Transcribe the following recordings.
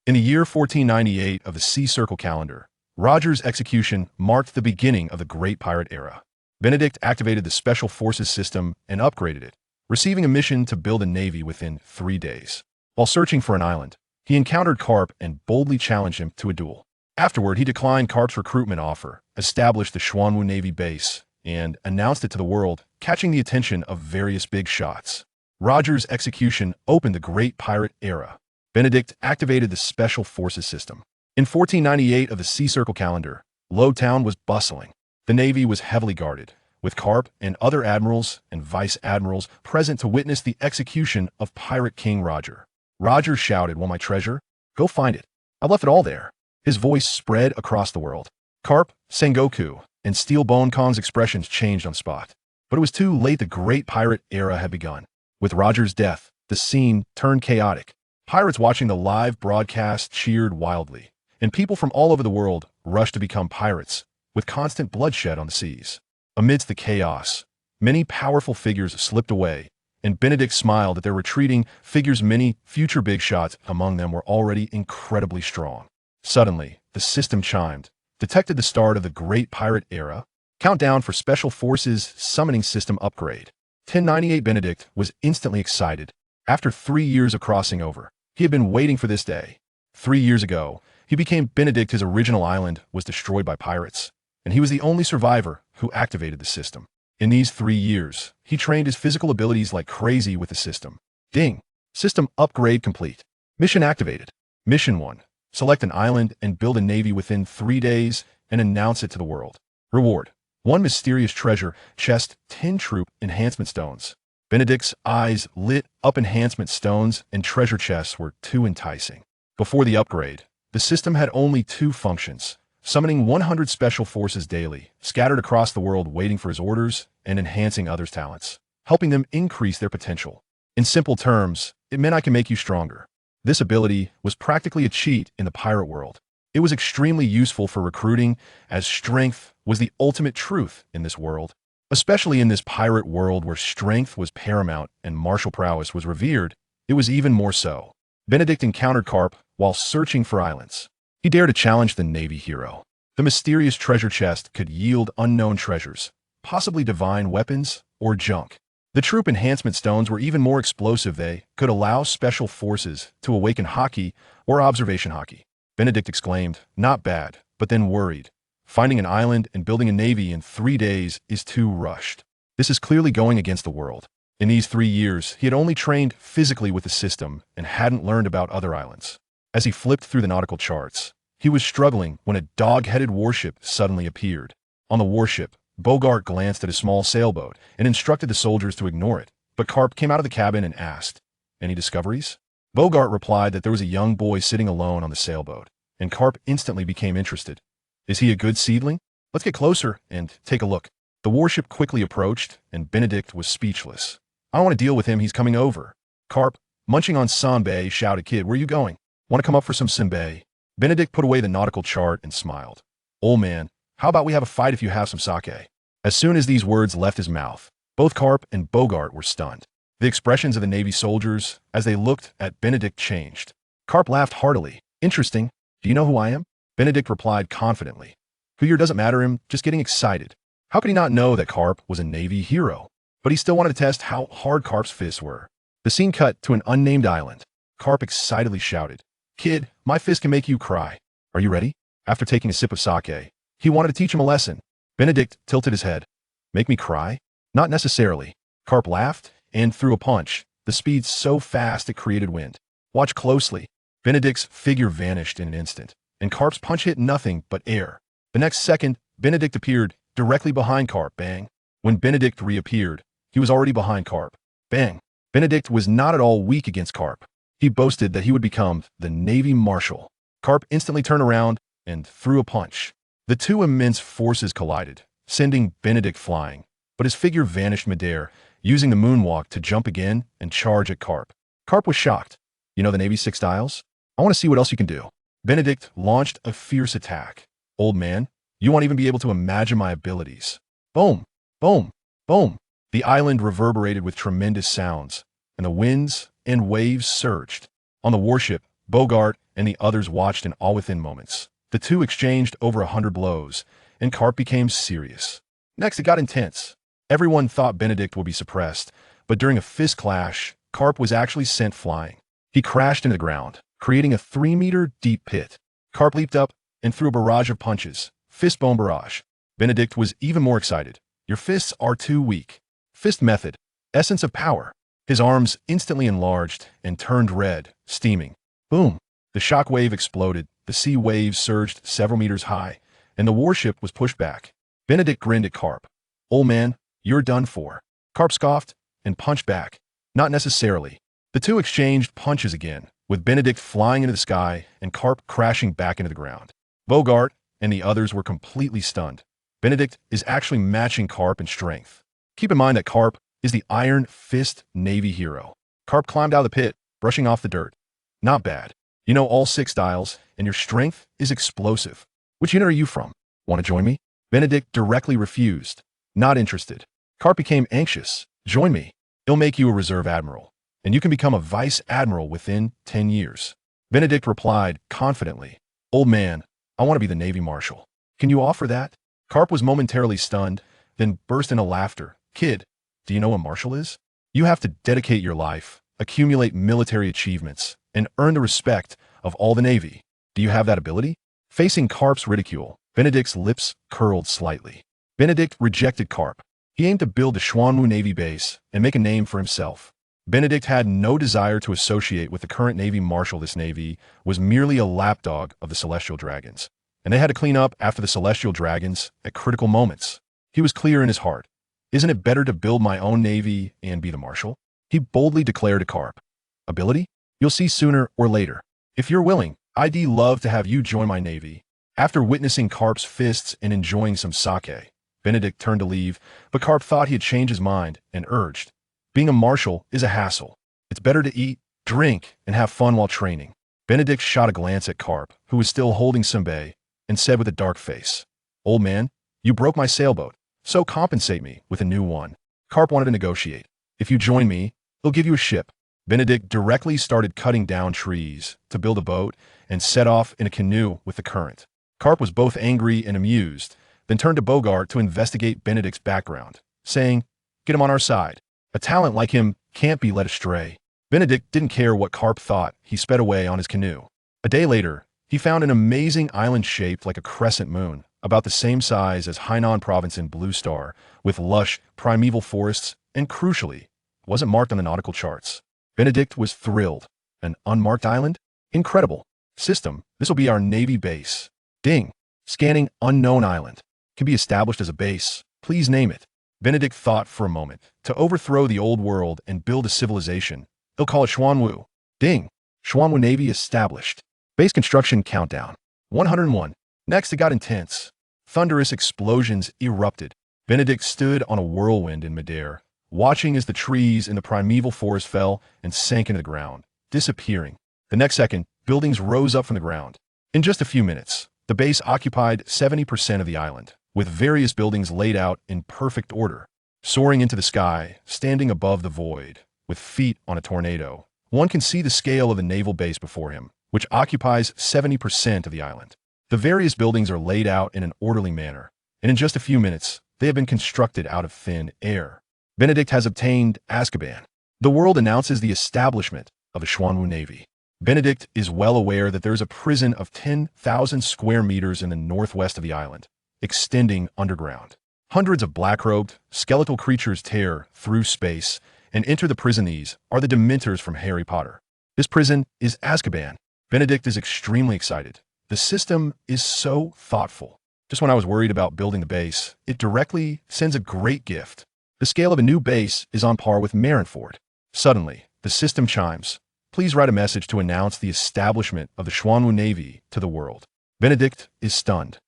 In the year 1498 of the Sea Circle calendar, Roger's execution marked the beginning of the Great Pirate Era. Benedict activated the Special Forces system and upgraded it, receiving a mission to build a navy within 3 days. While searching for an island, he encountered Carp and boldly challenged him to a duel. Afterward, he declined Carp's recruitment offer, established the Xuanwu Navy base, and announced it to the world, catching the attention of various big shots. Roger's execution opened the Great Pirate Era. Benedict activated the Special Forces system. In 1498 of the Sea Circle calendar, Lowtown was bustling. The navy was heavily guarded, with Carp and other admirals and vice admirals present to witness the execution of Pirate King Roger. Roger shouted, "Want my treasure? Go find it. I've left it all there." His voice spread across the world. Carp, Sengoku, and Steelbone Kong's expressions changed on the spot. But it was too late. The Great Pirate Era had begun. With Roger's death, the scene turned chaotic. Pirates watching the live broadcast cheered wildly, and people from all over the world rushed to become pirates, with constant bloodshed on the seas. Amidst the chaos, many powerful figures slipped away, and Benedict smiled at their retreating figures. Many future big shots among them were already incredibly strong. Suddenly, the system chimed, detected the start of the Great Pirate Era. Countdown for Special Forces Summoning System Upgrade. 1098 Benedict was instantly excited. After 3 years of crossing over, he had been waiting for this day. 3 years ago, he became Benedict. His original island was destroyed by pirates, and he was the only survivor who activated the system. In these 3 years, he trained his physical abilities like crazy with the system. Ding! System upgrade complete. Mission activated. Mission 1. Select an island and build a navy within 3 days and announce it to the world. Reward: 1 mysterious treasure chest, 10 troop enhancement stones. Benedict's eyes lit up. Enhancement stones and treasure chests were too enticing. Before the upgrade, the system had only 2 functions: summoning 100 special forces daily, scattered across the world waiting for his orders, and enhancing others' talents, helping them increase their potential. In simple terms, it meant I can make you stronger. This ability was practically a cheat in the pirate world. It was extremely useful for recruiting, as strength was the ultimate truth in this world. Especially in this pirate world where strength was paramount and martial prowess was revered, it was even more so. Benedict encountered Carp while searching for islands. He dared to challenge the Navy hero. The mysterious treasure chest could yield unknown treasures, possibly divine weapons or junk. The troop enhancement stones were even more explosive. They could allow special forces to awaken haki or observation haki. Benedict exclaimed, "Not bad," but then worried. Finding an island and building a navy in 3 days is too rushed. This is clearly going against the world. In these 3 years, he had only trained physically with the system and hadn't learned about other islands. As he flipped through the nautical charts, he was struggling when a dog-headed warship suddenly appeared. On the warship, Bogart glanced at a small sailboat and instructed the soldiers to ignore it, but Carp came out of the cabin and asked, "Any discoveries?" Bogart replied that there was a young boy sitting alone on the sailboat, and Carp instantly became interested. "Is he a good seedling? Let's get closer and take a look." The warship quickly approached, and Benedict was speechless. "I don't want to deal with him, he's coming over." Carp, munching on sanbei, shouted, "Kid, where are you going? Want to come up for some sanbei?" Benedict put away the nautical chart and smiled. "Old man, how about we have a fight if you have some sake?" As soon as these words left his mouth, both Carp and Bogart were stunned. The expressions of the Navy soldiers, as they looked at Benedict, changed. Carp laughed heartily. "Interesting. Do you know who I am?" Benedict replied confidently. "Who you are doesn't matter him, just getting excited." How could he not know that Carp was a Navy hero? But he still wanted to test how hard Carp's fists were. The scene cut to an unnamed island. Carp excitedly shouted, "Kid, my fist can make you cry. Are you ready?" After taking a sip of sake, he wanted to teach him a lesson. Benedict tilted his head. "Make me cry?" "Not necessarily." Carp laughed and threw a punch, the speed so fast it created wind. "Watch closely." Benedict's figure vanished in an instant, and Carp's punch hit nothing but air. The next second, Benedict appeared directly behind Carp. Bang. When Benedict reappeared, he was already behind Carp. Bang. Benedict was not at all weak against Carp. He boasted that he would become the Navy Marshal. Carp instantly turned around and threw a punch. The two immense forces collided, sending Benedict flying, but his figure vanished midair, using the moonwalk to jump again and charge at Carp. Carp was shocked. "You know the Navy's 6 styles? I want to see what else you can do." Benedict launched a fierce attack. "Old man, you won't even be able to imagine my abilities." Boom, boom, boom. The island reverberated with tremendous sounds, and the winds and waves surged. On the warship, Bogart and the others watched in awe within moments. The two exchanged over 100 blows, and Karp became serious. Next, it got intense. Everyone thought Benedict would be suppressed, but during a fist clash, Karp was actually sent flying. He crashed into the ground, creating a 3-meter deep pit. Karp leaped up and threw a barrage of punches. Fist bone barrage. Benedict was even more excited. Your fists are too weak. Fist method. Essence of power. His arms instantly enlarged and turned red, steaming. Boom. The shock wave exploded. The sea waves surged several meters high, and the warship was pushed back. Benedict grinned at Karp. Old man, you're done for. Karp scoffed and punched back. Not necessarily. The two exchanged punches again, with Benedict flying into the sky and Karp crashing back into the ground. Bogart and the others were completely stunned. Benedict is actually matching Karp in strength. Keep in mind that Karp is the Iron Fist Navy hero. Karp climbed out of the pit, brushing off the dirt. Not bad. You know all 6 styles, and your strength is explosive. Which unit are you from? Want to join me? Benedict directly refused. Not interested. Karp became anxious. Join me. It'll make you a reserve admiral, and you can become a vice admiral within 10 years. Benedict replied confidently. Old man, I want to be the Navy Marshal. Can you offer that? Karp was momentarily stunned, then burst into laughter. Kid, do you know what Marshal is? You have to dedicate your life, accumulate military achievements, and earn the respect of all the Navy. Do you have that ability? Facing Karp's ridicule, Benedict's lips curled slightly. Benedict rejected Karp. He aimed to build the Xuanwu Navy base and make a name for himself. Benedict had no desire to associate with the current Navy Marshal. This Navy was merely a lapdog of the Celestial Dragons, and they had to clean up after the Celestial Dragons at critical moments. He was clear in his heart. Isn't it better to build my own Navy and be the Marshal? He boldly declared to Karp. Ability? You'll see sooner or later. If you're willing, I'd love to have you join my Navy. After witnessing Karp's fists and enjoying some sake, Benedict turned to leave, but Karp thought he had changed his mind and urged. Being a marshal is a hassle. It's better to eat, drink, and have fun while training. Benedict shot a glance at Karp, who was still holding Simbe, and said with a dark face, Old man, you broke my sailboat, so compensate me with a new one. Karp wanted to negotiate. If you join me, they'll give you a ship. Benedict directly started cutting down trees to build a boat and set off in a canoe with the current. Karp was both angry and amused, then turned to Bogart to investigate Benedict's background, saying, Get him on our side. A talent like him can't be led astray. Benedict didn't care what Karp thought. He sped away on his canoe. A day later, he found an amazing island shaped like a crescent moon, about the same size as Hainan Province in Blue Star, with lush, primeval forests, and crucially, wasn't marked on the nautical charts. Benedict was thrilled. An unmarked island? Incredible. System, this will be our Navy base. Ding. Scanning unknown island. Can be established as a base. Please name it. Benedict thought for a moment. To overthrow the old world and build a civilization, they'll call it Xuanwu. Ding. Xuanwu Navy established. Base construction countdown. 101. Next, it got intense. Thunderous explosions erupted. Benedict stood on a whirlwind in midair, watching as the trees in the primeval forest fell and sank into the ground, disappearing. The next second, buildings rose up from the ground. In just a few minutes, the base occupied 70% of the island, with various buildings laid out in perfect order. Soaring into the sky, standing above the void, with feet on a tornado, one can see the scale of the naval base before him, which occupies 70% of the island. The various buildings are laid out in an orderly manner, and in just a few minutes, they have been constructed out of thin air. Benedict has obtained Azkaban. The world announces the establishment of the Xuanwu Navy. Benedict is well aware that there is a prison of 10,000 square meters in the northwest of the island, extending underground. Hundreds of black-robed, skeletal creatures tear through space and enter the prison. These are the Dementors from Harry Potter. This prison is Azkaban. Benedict is extremely excited. The system is so thoughtful. Just when I was worried about building the base, it directly sends a great gift. The scale of a new base is on par with Marineford. Suddenly, the system chimes. Please write a message to announce the establishment of the Xuanwu Navy to the world. Benedict is stunned.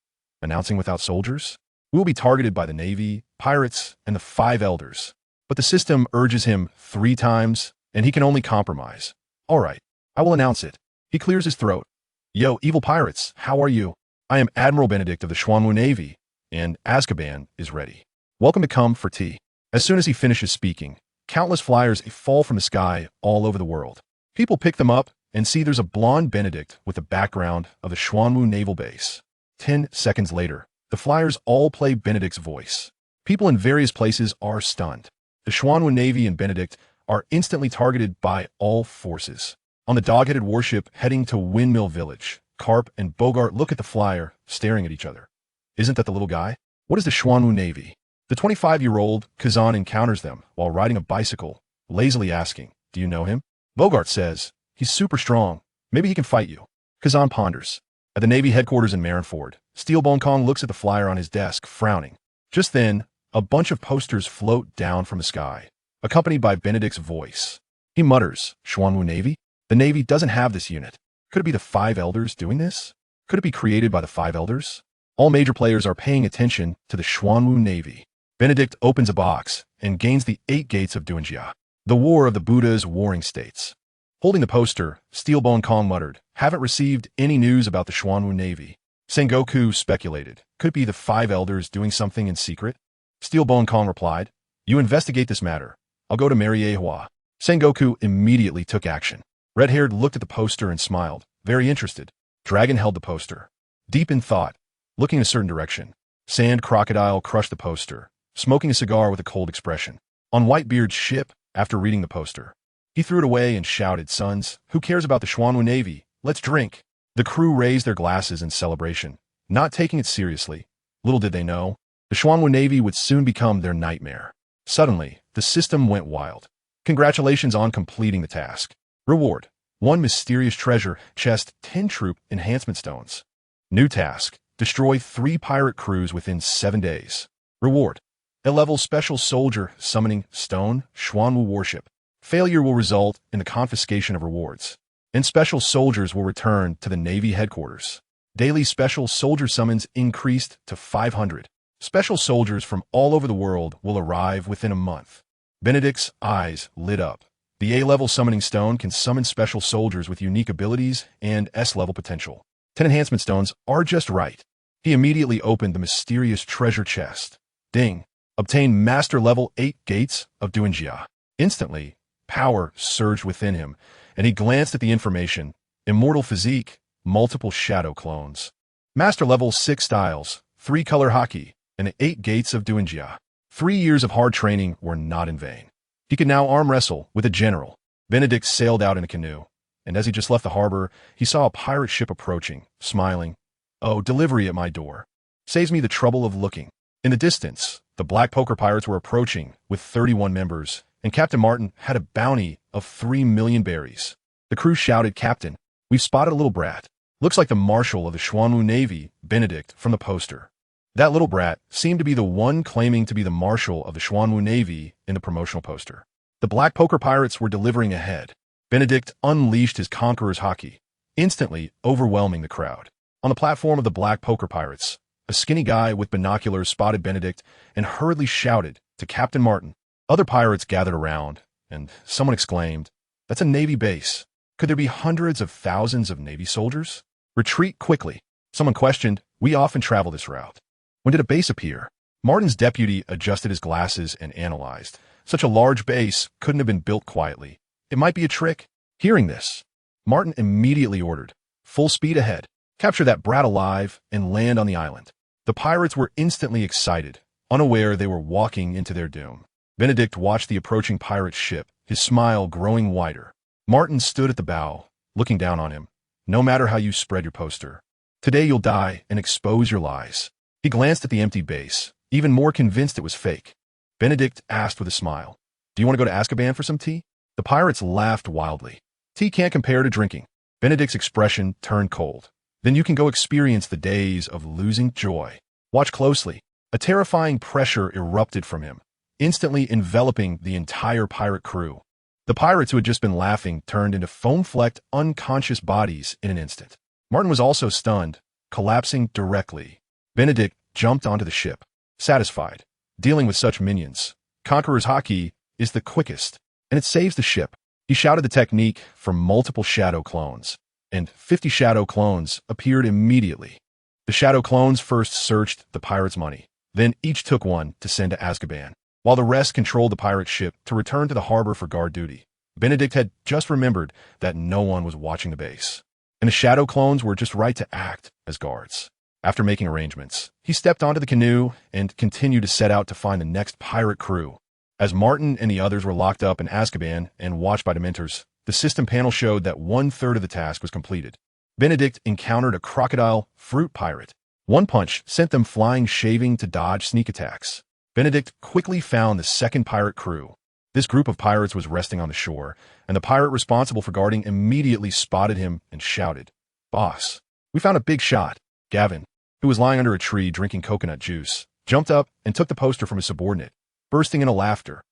Announcing without soldiers? We will be targeted by the Navy, pirates, and the 5 elders. But the system urges him 3 times, and he can only compromise. All right, I will announce it. He clears his throat. Yo, evil pirates, how are you? I am Admiral Benedict of the Xuanwu Navy, and Azkaban is ready. Welcome to come for tea. As soon as he finishes speaking, countless flyers fall from the sky all over the world. People pick them up and see there's a blonde Benedict with the background of the Xuanwu naval base. 10 seconds later, the flyers all play Benedict's voice. People in various places are stunned. The Xuanwu Navy and Benedict are instantly targeted by all forces. On the dog-headed warship heading to Windmill Village, Karp and Bogart look at the flyer, staring at each other. Isn't that the little guy? What is the Xuanwu Navy? The 25-year-old Kazan encounters them while riding a bicycle, lazily asking, "Do you know him?" Bogart says, "He's super strong. Maybe he can fight you." Kazan ponders. At the Navy headquarters in Marineford, Steel Bone Kong looks at the flyer on his desk, frowning. Just then, a bunch of posters float down from the sky, accompanied by Benedict's voice. He mutters, "Xuanwu Navy? The Navy doesn't have this unit. Could it be the Five Elders doing this? Could it be created by the Five Elders?" All major players are paying attention to the Xuanwu Navy. Benedict opens a box and gains the 8 gates of Duanjia, the war of the Buddha's warring states. Holding the poster, Steelbone Kong muttered, "Haven't received any news about the Xuanwu Navy." Sengoku speculated, "Could it be the Five Elders doing something in secret?" Steelbone Kong replied, "You investigate this matter. I'll go to Mariehua." Sengoku immediately took action. Red-haired looked at the poster and smiled, very interested. Dragon held the poster. Deep in thought, looking in a certain direction, Sand Crocodile crushed the poster, smoking a cigar with a cold expression. On Whitebeard's ship, after reading the poster, he threw it away and shouted, "Sons, who cares about the Xuanwu Navy? Let's drink." The crew raised their glasses in celebration, not taking it seriously. Little did they know, the Xuanwu Navy would soon become their nightmare. Suddenly, the system went wild. Congratulations on completing the task. Reward: 1 mysterious treasure chest, 10 troop enhancement stones. New task: destroy 3 pirate crews within 7 days. Reward: a level special soldier summoning stone Xuanwu warship. Failure will result in the confiscation of rewards, and special soldiers will return to the Navy headquarters. Daily special soldier summons increased to 500. Special soldiers from all over the world will arrive within a month. Benedict's eyes lit up. The A-level summoning stone can summon special soldiers with unique abilities and S-level potential. 10 enhancement stones are just right. He immediately opened the mysterious treasure chest. Ding! Obtain Master Level 8 Gates of Duanjia. Instantly, power surged within him, and he glanced at the information. Immortal physique, multiple shadow clones. Master Level 6 styles, 3 color hockey, and 8 Gates of Duanjia. 3 years of hard training were not in vain. He could now arm wrestle with a general. Benedict sailed out in a canoe, and as he just left the harbor, he saw a pirate ship approaching, smiling. "Oh, delivery at my door. Saves me the trouble of looking." In the distance, the Black Poker Pirates were approaching with 31 members, and Captain Martin had a bounty of 3 million berries. The crew shouted, "Captain, we've spotted a little brat. Looks like the marshal of the Xuanwu Navy, Benedict, from the poster." That little brat seemed to be the one claiming to be the marshal of the Xuanwu Navy in the promotional poster. The Black Poker Pirates were delivering ahead. Benedict unleashed his Conqueror's Haki, instantly overwhelming the crowd. On the platform of the Black Poker Pirates, a skinny guy with binoculars spotted Benedict and hurriedly shouted to Captain Martin. Other pirates gathered around, and someone exclaimed, "That's a Navy base. Could there be hundreds of thousands of Navy soldiers? Retreat quickly." Someone questioned, "We often travel this route. When did a base appear?" Martin's deputy adjusted his glasses and analyzed. Such a large base couldn't have been built quietly. It might be a trick. Hearing this, Martin immediately ordered, "Full speed ahead. Capture that brat alive and land on the island." The pirates were instantly excited, unaware they were walking into their doom. Benedict watched the approaching pirate ship, his smile growing wider. Martin stood at the bow, looking down on him. "No matter how you spread your poster, today you'll die and expose your lies." He glanced at the empty base, even more convinced it was fake. Benedict asked with a smile, "Do you want to go to Azkaban for some tea?" The pirates laughed wildly. "Tea can't compare to drinking." Benedict's expression turned cold. "Then you can go experience the days of losing joy. Watch closely." A terrifying pressure erupted from him, instantly enveloping the entire pirate crew. The pirates who had just been laughing turned into foam-flecked, unconscious bodies in an instant. Martin was also stunned, collapsing directly. Benedict jumped onto the ship, satisfied. Dealing with such minions, Conqueror's Haki is the quickest, and it saves the ship. He shouted the technique for multiple shadow clones, and 50 shadow clones appeared immediately. The shadow clones first searched the pirates' money, then each took one to send to Azkaban, while the rest controlled the pirate ship to return to the harbor for guard duty. Benedict had just remembered that no one was watching the base, and the shadow clones were just right to act as guards. After making arrangements, he stepped onto the canoe and continued to set out to find the next pirate crew. As Martin and the others were locked up in Azkaban and watched by Dementors, the system panel showed that 1/3 of the task was completed. Benedict encountered a crocodile fruit pirate. One punch sent them flying, shaving to dodge sneak attacks. Benedict quickly found the second pirate crew. This group of pirates was resting on the shore, and the pirate responsible for guarding immediately spotted him and shouted, "Boss, we found a big shot." Gavin, who was lying under a tree drinking coconut juice, jumped up and took the poster from his subordinate, bursting into laughter.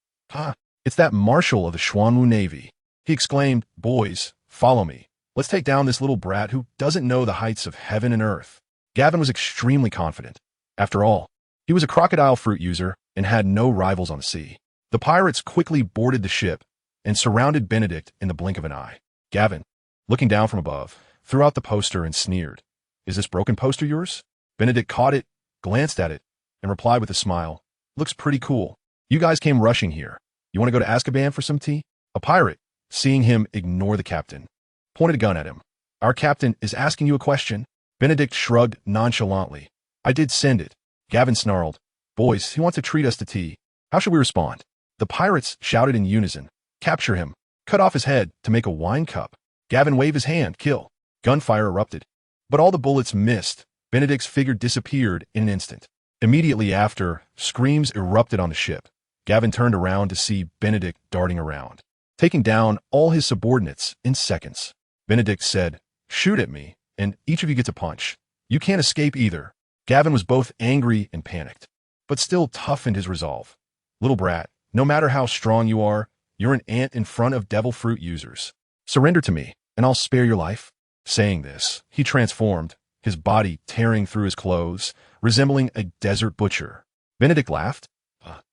It's that marshal of the Xuanwu Navy." He exclaimed, "Boys, follow me. Let's take down this little brat who doesn't know the heights of heaven and earth." Gavin was extremely confident. After all, he was a crocodile fruit user and had no rivals on the sea. The pirates quickly boarded the ship and surrounded Benedict in the blink of an eye. Gavin, looking down from above, threw out the poster and sneered, "Is this broken poster yours?" Benedict caught it, glanced at it, and replied with a smile, "Looks pretty cool. You guys came rushing here. You want to go to Azkaban for some tea?" A pirate, seeing him ignore the captain, pointed a gun at him. "Our captain is asking you a question." Benedict shrugged nonchalantly. "I did send it." Gavin snarled, "Boys, he wants to treat us to tea. How should we respond?" The pirates shouted in unison, "Capture him. Cut off his head to make a wine cup." Gavin waved his hand, "Kill." Gunfire erupted. But all the bullets missed. Benedict's figure disappeared in an instant. Immediately after, screams erupted on the ship. Gavin turned around to see Benedict darting around, taking down all his subordinates in seconds. Benedict said, "Shoot at me, and each of you gets a punch. You can't escape either." Gavin was both angry and panicked, but still toughened his resolve. "Little brat, no matter how strong you are, you're an ant in front of devil fruit users. Surrender to me, and I'll spare your life." Saying this, he transformed, his body tearing through his clothes, resembling a desert butcher. Benedict laughed.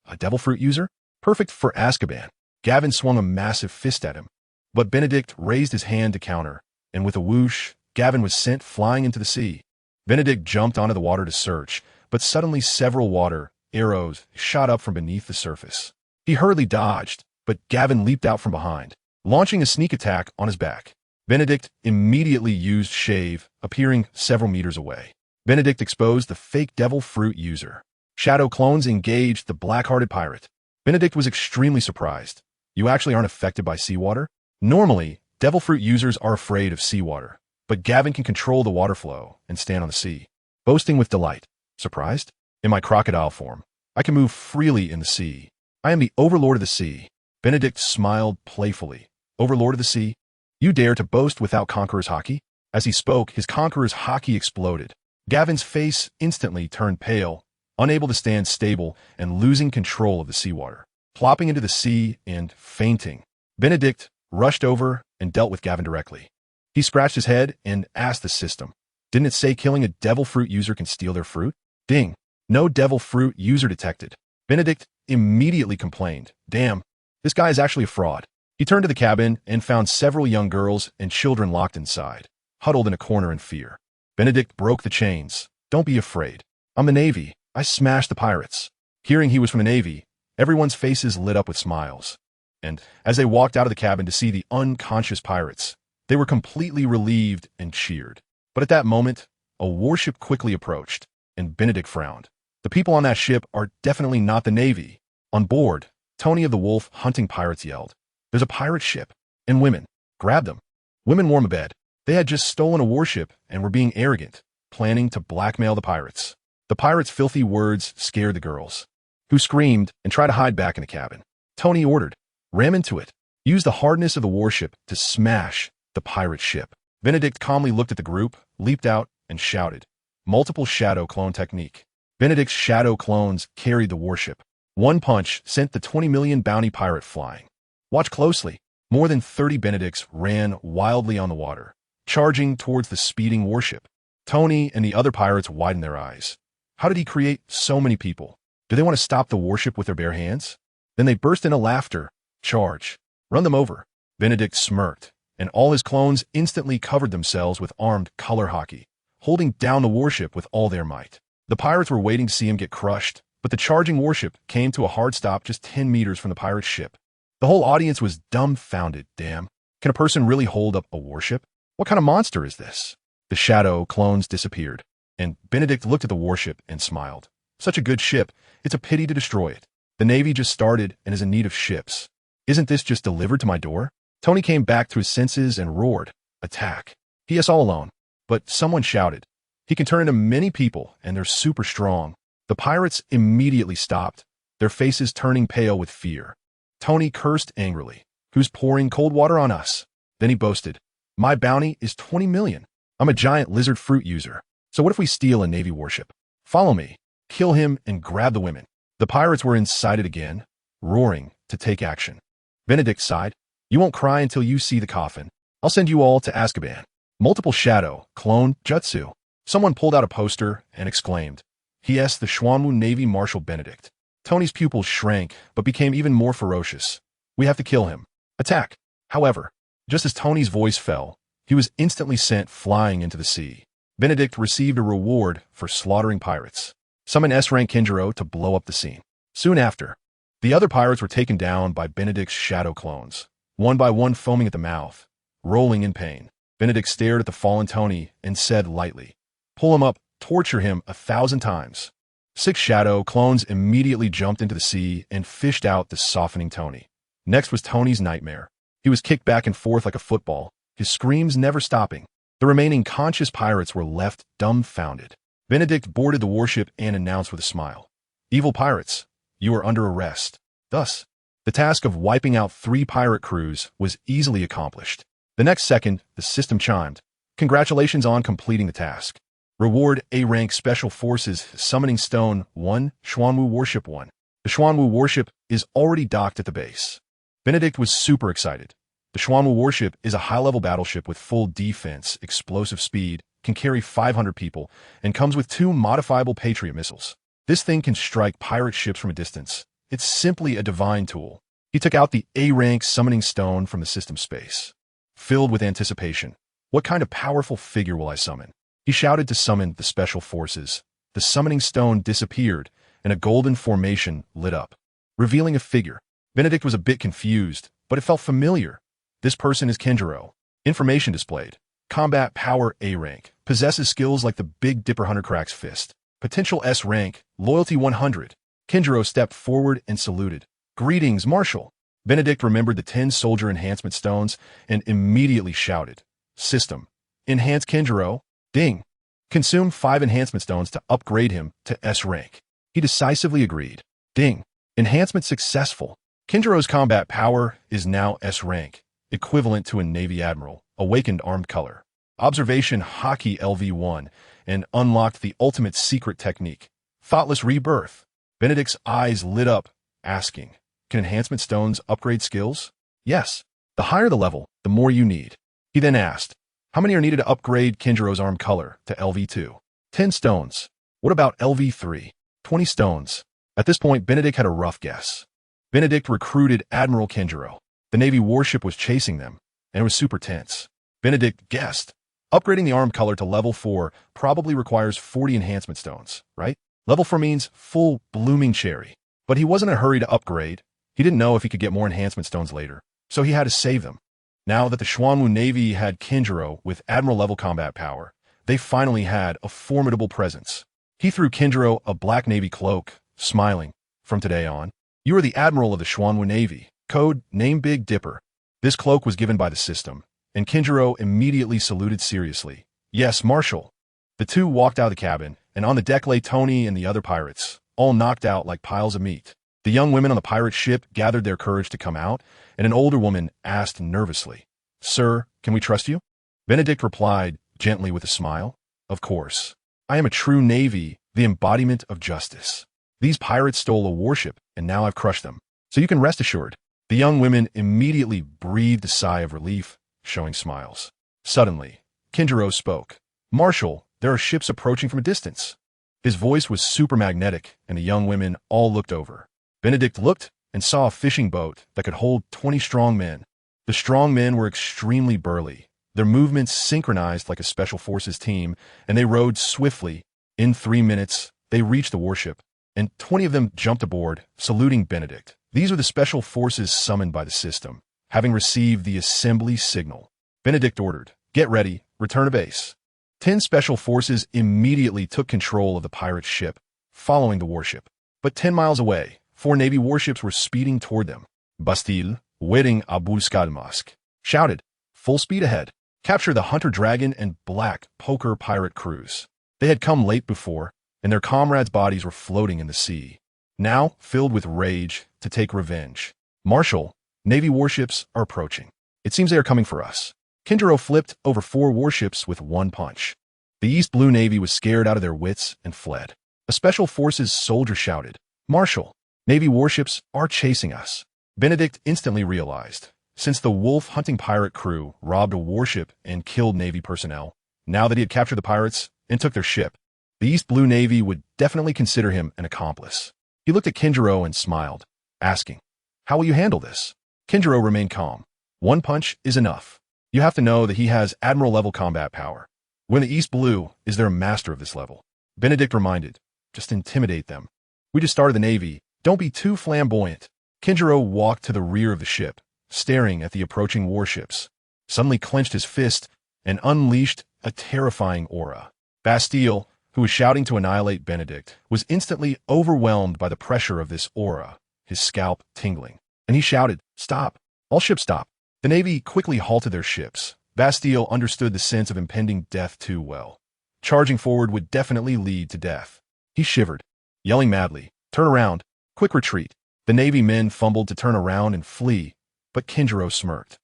A devil fruit user? Perfect for Azkaban. Gavin swung a massive fist at him, but Benedict raised his hand to counter, and with a whoosh, Gavin was sent flying into the sea. Benedict jumped onto the water to search, but suddenly several water arrows shot up from beneath the surface. He hurriedly dodged, but Gavin leaped out from behind, launching a sneak attack on his back. Benedict immediately used Shave, appearing several meters away. Benedict exposed the fake devil fruit user. Shadow clones engaged the black-hearted pirate. Benedict was extremely surprised. "You actually aren't affected by seawater?" Normally, devil fruit users are afraid of seawater, but Gavin can control the water flow and stand on the sea, boasting with delight. "Surprised? In my crocodile form, I can move freely in the sea. I am the overlord of the sea." Benedict smiled playfully. "Overlord of the sea? You dare to boast without conqueror's haki?" As he spoke, his conqueror's haki exploded. Gavin's face instantly turned pale, unable to stand stable and losing control of the seawater, plopping into the sea and fainting. Benedict rushed over and dealt with Gavin directly. He scratched his head and asked the system, "Didn't it say killing a devil fruit user can steal their fruit?" Ding. No devil fruit user detected. Benedict immediately complained, "Damn, this guy is actually a fraud." He turned to the cabin and found several young girls and children locked inside, huddled in a corner in fear. Benedict broke the chains. "Don't be afraid. I'm the Navy. I smashed the pirates." Hearing he was from the Navy, everyone's faces lit up with smiles. And as they walked out of the cabin to see the unconscious pirates, they were completely relieved and cheered. But at that moment, a warship quickly approached, and Benedict frowned. The people on that ship are definitely not the Navy. On board, Tony of the Wolf hunting pirates yelled, "There's a pirate ship, and women. Grab them." Women warm abed. They had just stolen a warship and were being arrogant, planning to blackmail the pirates. The pirates' filthy words scared the girls, who screamed and tried to hide back in the cabin. Tony ordered, "Ram into it. Use the hardness of the warship to smash the pirate ship." Benedict calmly looked at the group, leaped out, and shouted, "Multiple shadow clone technique." Benedict's shadow clones carried the warship. One punch sent the 20 million bounty pirate flying. Watch closely. More than 30 Benedicts ran wildly on the water, charging towards the speeding warship. Tony and the other pirates widened their eyes. How did he create so many people? Do they want to stop the warship with their bare hands? Then they burst into laughter. "Charge. Run them over." Benedict smirked, and all his clones instantly covered themselves with armed color hockey, holding down the warship with all their might. The pirates were waiting to see him get crushed, but the charging warship came to a hard stop just 10 meters from the pirate ship. The whole audience was dumbfounded. Damn. Can a person really hold up a warship? What kind of monster is this? The shadow clones disappeared, and Benedict looked at the warship and smiled. Such a good ship. It's a pity to destroy it. The Navy just started and is in need of ships. Isn't this just delivered to my door? Tony came back to his senses and roared, "Attack." He is all alone. But someone shouted, "He can turn into many people, and they're super strong." The pirates immediately stopped, their faces turning pale with fear. Tony cursed angrily. "Who's pouring cold water on us?" Then he boasted, "My bounty is 20 million. I'm a giant lizard fruit user. So what if we steal a Navy warship? Follow me, kill him, and grab the women." The pirates were incited again, roaring to take action. Benedict sighed, "You won't cry until you see the coffin. I'll send you all to Azkaban." Multiple shadow, clone, jutsu. Someone pulled out a poster and exclaimed, "He.S. the Xuanwu Navy Marshal Benedict." Tony's pupils shrank, but became even more ferocious. "We have to kill him. Attack." However, just as Tony's voice fell, he was instantly sent flying into the sea. Benedict received a reward for slaughtering pirates. Summon S-rank Kinjiro to blow up the scene. Soon after, the other pirates were taken down by Benedict's shadow clones, one by one foaming at the mouth, rolling in pain. Benedict stared at the fallen Tony and said lightly, "Pull him up, torture him 1,000 times." 6 shadow clones immediately jumped into the sea and fished out the softening Tony. Next was Tony's nightmare. He was kicked back and forth like a football, his screams never stopping. The remaining conscious pirates were left dumbfounded. Benedict boarded the warship and announced with a smile, "Evil pirates, you are under arrest." Thus, the task of wiping out 3 pirate crews was easily accomplished. The next second, the system chimed. "Congratulations on completing the task. Reward A-rank Special Forces Summoning Stone 1, Xuanwu Warship 1. The Xuanwu Warship is already docked at the base." Benedict was super excited. The Xuanwu Warship is a high-level battleship with full defense, explosive speed, can carry 500 people, and comes with 2 modifiable Patriot missiles. This thing can strike pirate ships from a distance. It's simply a divine tool. He took out the A-rank Summoning Stone from the system space. Filled with anticipation, what kind of powerful figure will I summon? He shouted to summon the Special Forces. The Summoning Stone disappeared, and a golden formation lit up, revealing a figure. Benedict was a bit confused, but it felt familiar. This person is Kinjiro. Information displayed. Combat Power A-rank. Possesses skills like the Big Dipper Hunter Crack's fist. Potential S-rank. Loyalty 100. Kinjiro stepped forward and saluted. "Greetings, Marshal." Benedict remembered the 10 soldier enhancement stones and immediately shouted, "System. Enhance Kinjiro." Ding. Consume 5 enhancement stones to upgrade him to S-rank. He decisively agreed. Ding. Enhancement successful. Kinjiro's combat power is now S-rank, equivalent to a Navy Admiral, awakened armed color. Observation Hockey LV1, and unlocked the ultimate secret technique, Thoughtless Rebirth. Benedict's eyes lit up, asking, "Can enhancement stones upgrade skills?" "Yes. The higher the level, the more you need." He then asked, "How many are needed to upgrade Kinjiro's arm color to LV2? 10 stones. What about LV3? 20 stones." At this point, Benedict had a rough guess. Benedict recruited Admiral Kinjiro. The Navy warship was chasing them, and it was super tense. Benedict guessed, upgrading the arm color to level 4 probably requires 40 enhancement stones, right? Level 4 means full blooming cherry. But he wasn't in a hurry to upgrade. He didn't know if he could get more enhancement stones later, so he had to save them. Now that the Xuanwu Navy had Kinjiro with Admiral-level combat power, they finally had a formidable presence. He threw Kinjiro a black Navy cloak, smiling, "From today on, you are the Admiral of the Xuanwu Navy, code name Big Dipper." This cloak was given by the system, and Kinjiro immediately saluted seriously. "Yes, Marshal." The two walked out of the cabin, and on the deck lay Tony and the other pirates, all knocked out like piles of meat. The young women on the pirate ship gathered their courage to come out, and an older woman asked nervously, "Sir, can we trust you?" Benedict replied, gently with a smile, "Of course. I am a true Navy, the embodiment of justice. These pirates stole a warship, and now I've crushed them. So you can rest assured." The young women immediately breathed a sigh of relief, showing smiles. Suddenly, Kinjiro spoke. "Marshal, there are ships approaching from a distance." His voice was super magnetic, and the young women all looked over. Benedict looked and saw a fishing boat that could hold 20 strong men. The strong men were extremely burly, their movements synchronized like a special forces team, and they rowed swiftly. In 3 minutes, they reached the warship, and 20 of them jumped aboard, saluting Benedict. These are the special forces summoned by the system, having received the assembly signal. Benedict ordered, "Get ready, return to base." 10 special forces immediately took control of the pirate ship, following the warship. But 10 miles away, 4 Navy warships were speeding toward them. Bastille, waiting Abul-Skalmask, shouted, "Full speed ahead. Capture the Hunter Dragon and Black Poker pirate crews." They had come late before, and their comrades' bodies were floating in the sea, now filled with rage to take revenge. "Marshal, Navy warships are approaching. It seems they are coming for us." Kinjiro flipped over 4 warships with one punch. The East Blue Navy was scared out of their wits and fled. A Special Forces soldier shouted, "Marshal, Navy warships are chasing us." Benedict instantly realized, since the wolf-hunting pirate crew robbed a warship and killed Navy personnel, now that he had captured the pirates and took their ship, the East Blue Navy would definitely consider him an accomplice. He looked at Kinjiro and smiled, asking, "How will you handle this?" Kinjiro remained calm. "One punch is enough. You have to know that he has admiral-level combat power. When the East Blue is their master of this level." Benedict reminded, "Just intimidate them. We just started the Navy. Don't be too flamboyant." Kinjiro walked to the rear of the ship, staring at the approaching warships, suddenly clenched his fist and unleashed a terrifying aura. Bastille, who was shouting to annihilate Benedict, was instantly overwhelmed by the pressure of this aura, his scalp tingling. And he shouted, "Stop! All ships stop!" The Navy quickly halted their ships. Bastille understood the sense of impending death too well. Charging forward would definitely lead to death. He shivered, yelling madly, "Turn around! Quick retreat!" The Navy men fumbled to turn around and flee, but Kinjiro smirked.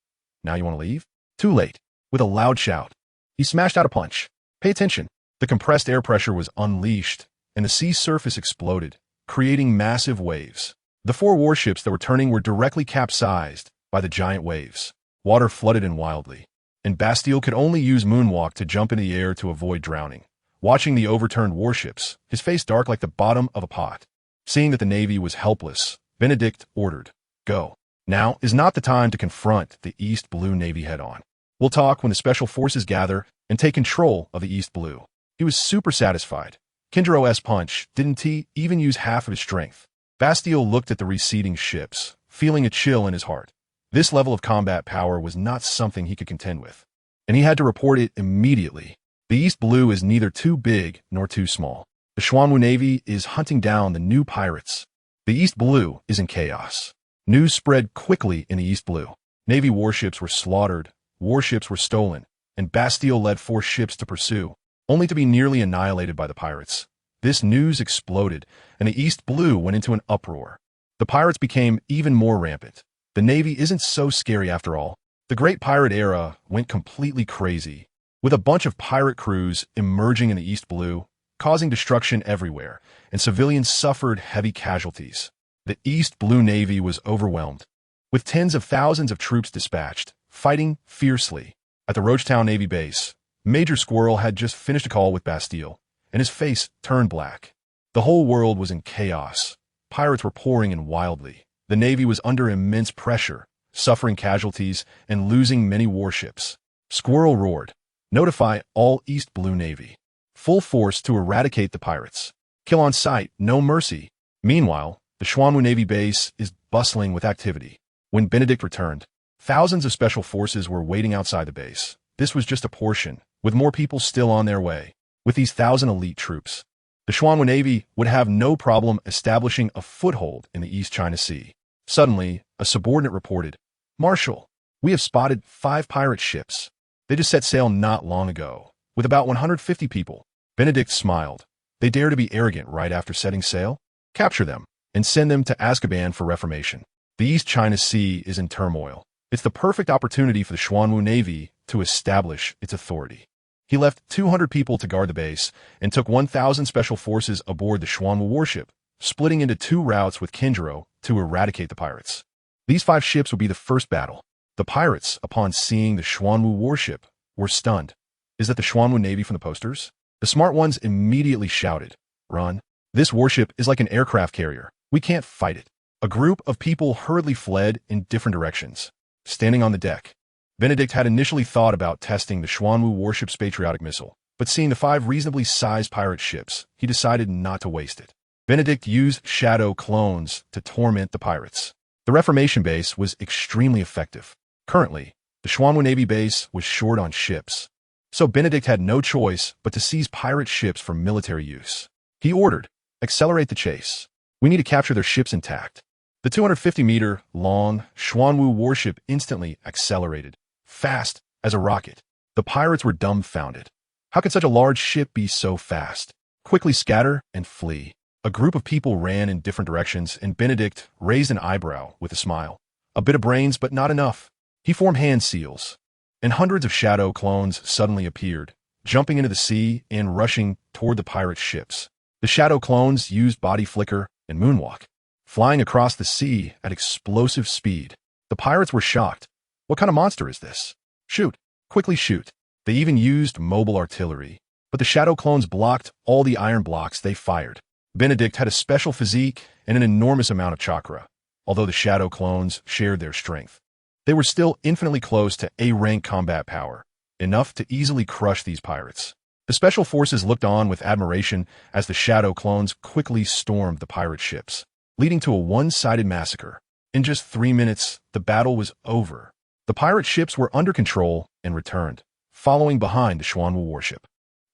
"Now you want to leave?" Too late. With a loud shout, he smashed out a punch. Pay attention. The compressed air pressure was unleashed, and the sea surface exploded, creating massive waves. The 4 warships that were turning were directly capsized by the giant waves. Water flooded in wildly, and Bastille could only use moonwalk to jump into the air to avoid drowning. Watching the overturned warships, his face dark like the bottom of a pot. Seeing that the Navy was helpless, Benedict ordered, "Go. Now is not the time to confront the East Blue Navy head-on. We'll talk when the Special Forces gather and take control of the East Blue." He was super satisfied. Kinjiro's punch didn't even use half of his strength. Bastille looked at the receding ships, feeling a chill in his heart. This level of combat power was not something he could contend with, and he had to report it immediately. The East Blue is neither too big nor too small. The Xuanwu Navy is hunting down the new pirates. The East Blue is in chaos. News spread quickly in the East Blue. Navy warships were slaughtered, warships were stolen, and Bastille led 4 ships to pursue, only to be nearly annihilated by the pirates. This news exploded, and the East Blue went into an uproar. The pirates became even more rampant. The Navy isn't so scary after all. The Great Pirate Era went completely crazy, with a bunch of pirate crews emerging in the East Blue, causing destruction everywhere, and civilians suffered heavy casualties. The East Blue Navy was overwhelmed, with tens of thousands of troops dispatched, fighting fiercely. At the Roachtown Navy base, Major Squirrel had just finished a call with Bastille, and his face turned black. The whole world was in chaos. Pirates were pouring in wildly. The Navy was under immense pressure, suffering casualties and losing many warships. Squirrel roared, "Notify all East Blue Navy. Full force to eradicate the pirates. Kill on sight, no mercy." Meanwhile, the Xuanwu Navy base is bustling with activity. When Benedict returned, thousands of special forces were waiting outside the base. This was just a portion, with more people still on their way. With these 1,000 elite troops, the Xuanwu Navy would have no problem establishing a foothold in the East China Sea. Suddenly, a subordinate reported, "Marshal, we have spotted 5 pirate ships. They just set sail not long ago, with about 150 people." Benedict smiled. They dare to be arrogant right after setting sail? Capture them, and send them to Azkaban for reformation. The East China Sea is in turmoil. It's the perfect opportunity for the Xuanwu Navy to establish its authority. He left 200 people to guard the base and took 1,000 special forces aboard the Xuanwu warship, splitting into 2 routes with Kinjiro to eradicate the pirates. These 5 ships would be the first battle. The pirates, upon seeing the Xuanwu warship, were stunned. "Is that the Xuanwu Navy from the posters?" The smart ones immediately shouted, "Run. This warship is like an aircraft carrier. We can't fight it." A group of people hurriedly fled in different directions. Standing on the deck, Benedict had initially thought about testing the Xuanwu warship's patriotic missile, but seeing the 5 reasonably sized pirate ships, he decided not to waste it. Benedict used shadow clones to torment the pirates. The Reformation base was extremely effective. Currently, the Xuanwu Navy base was short on ships, so Benedict had no choice but to seize pirate ships for military use. He ordered, "Accelerate the chase. We need to capture their ships intact." The 250-meter-long Xuanwu warship instantly accelerated, fast as a rocket. The pirates were dumbfounded. How could such a large ship be so fast? Quickly scatter and flee. A group of people ran in different directions, and Benedict raised an eyebrow with a smile. A bit of brains, but not enough. He formed hand seals, and hundreds of shadow clones suddenly appeared, jumping into the sea and rushing toward the pirate ships. The shadow clones used body flicker and moonwalk, flying across the sea at explosive speed. The pirates were shocked. What kind of monster is this? Shoot! Quickly shoot! They even used mobile artillery, but the shadow clones blocked all the iron blocks they fired. Benedict had a special physique and an enormous amount of chakra. Although the shadow clones shared their strength, they were still infinitely close to A-rank combat power, enough to easily crush these pirates. The special forces looked on with admiration as the shadow clones quickly stormed the pirate ships, leading to a one-sided massacre. In just 3 minutes, the battle was over. The pirate ships were under control and returned, following behind the Xuanwu warship.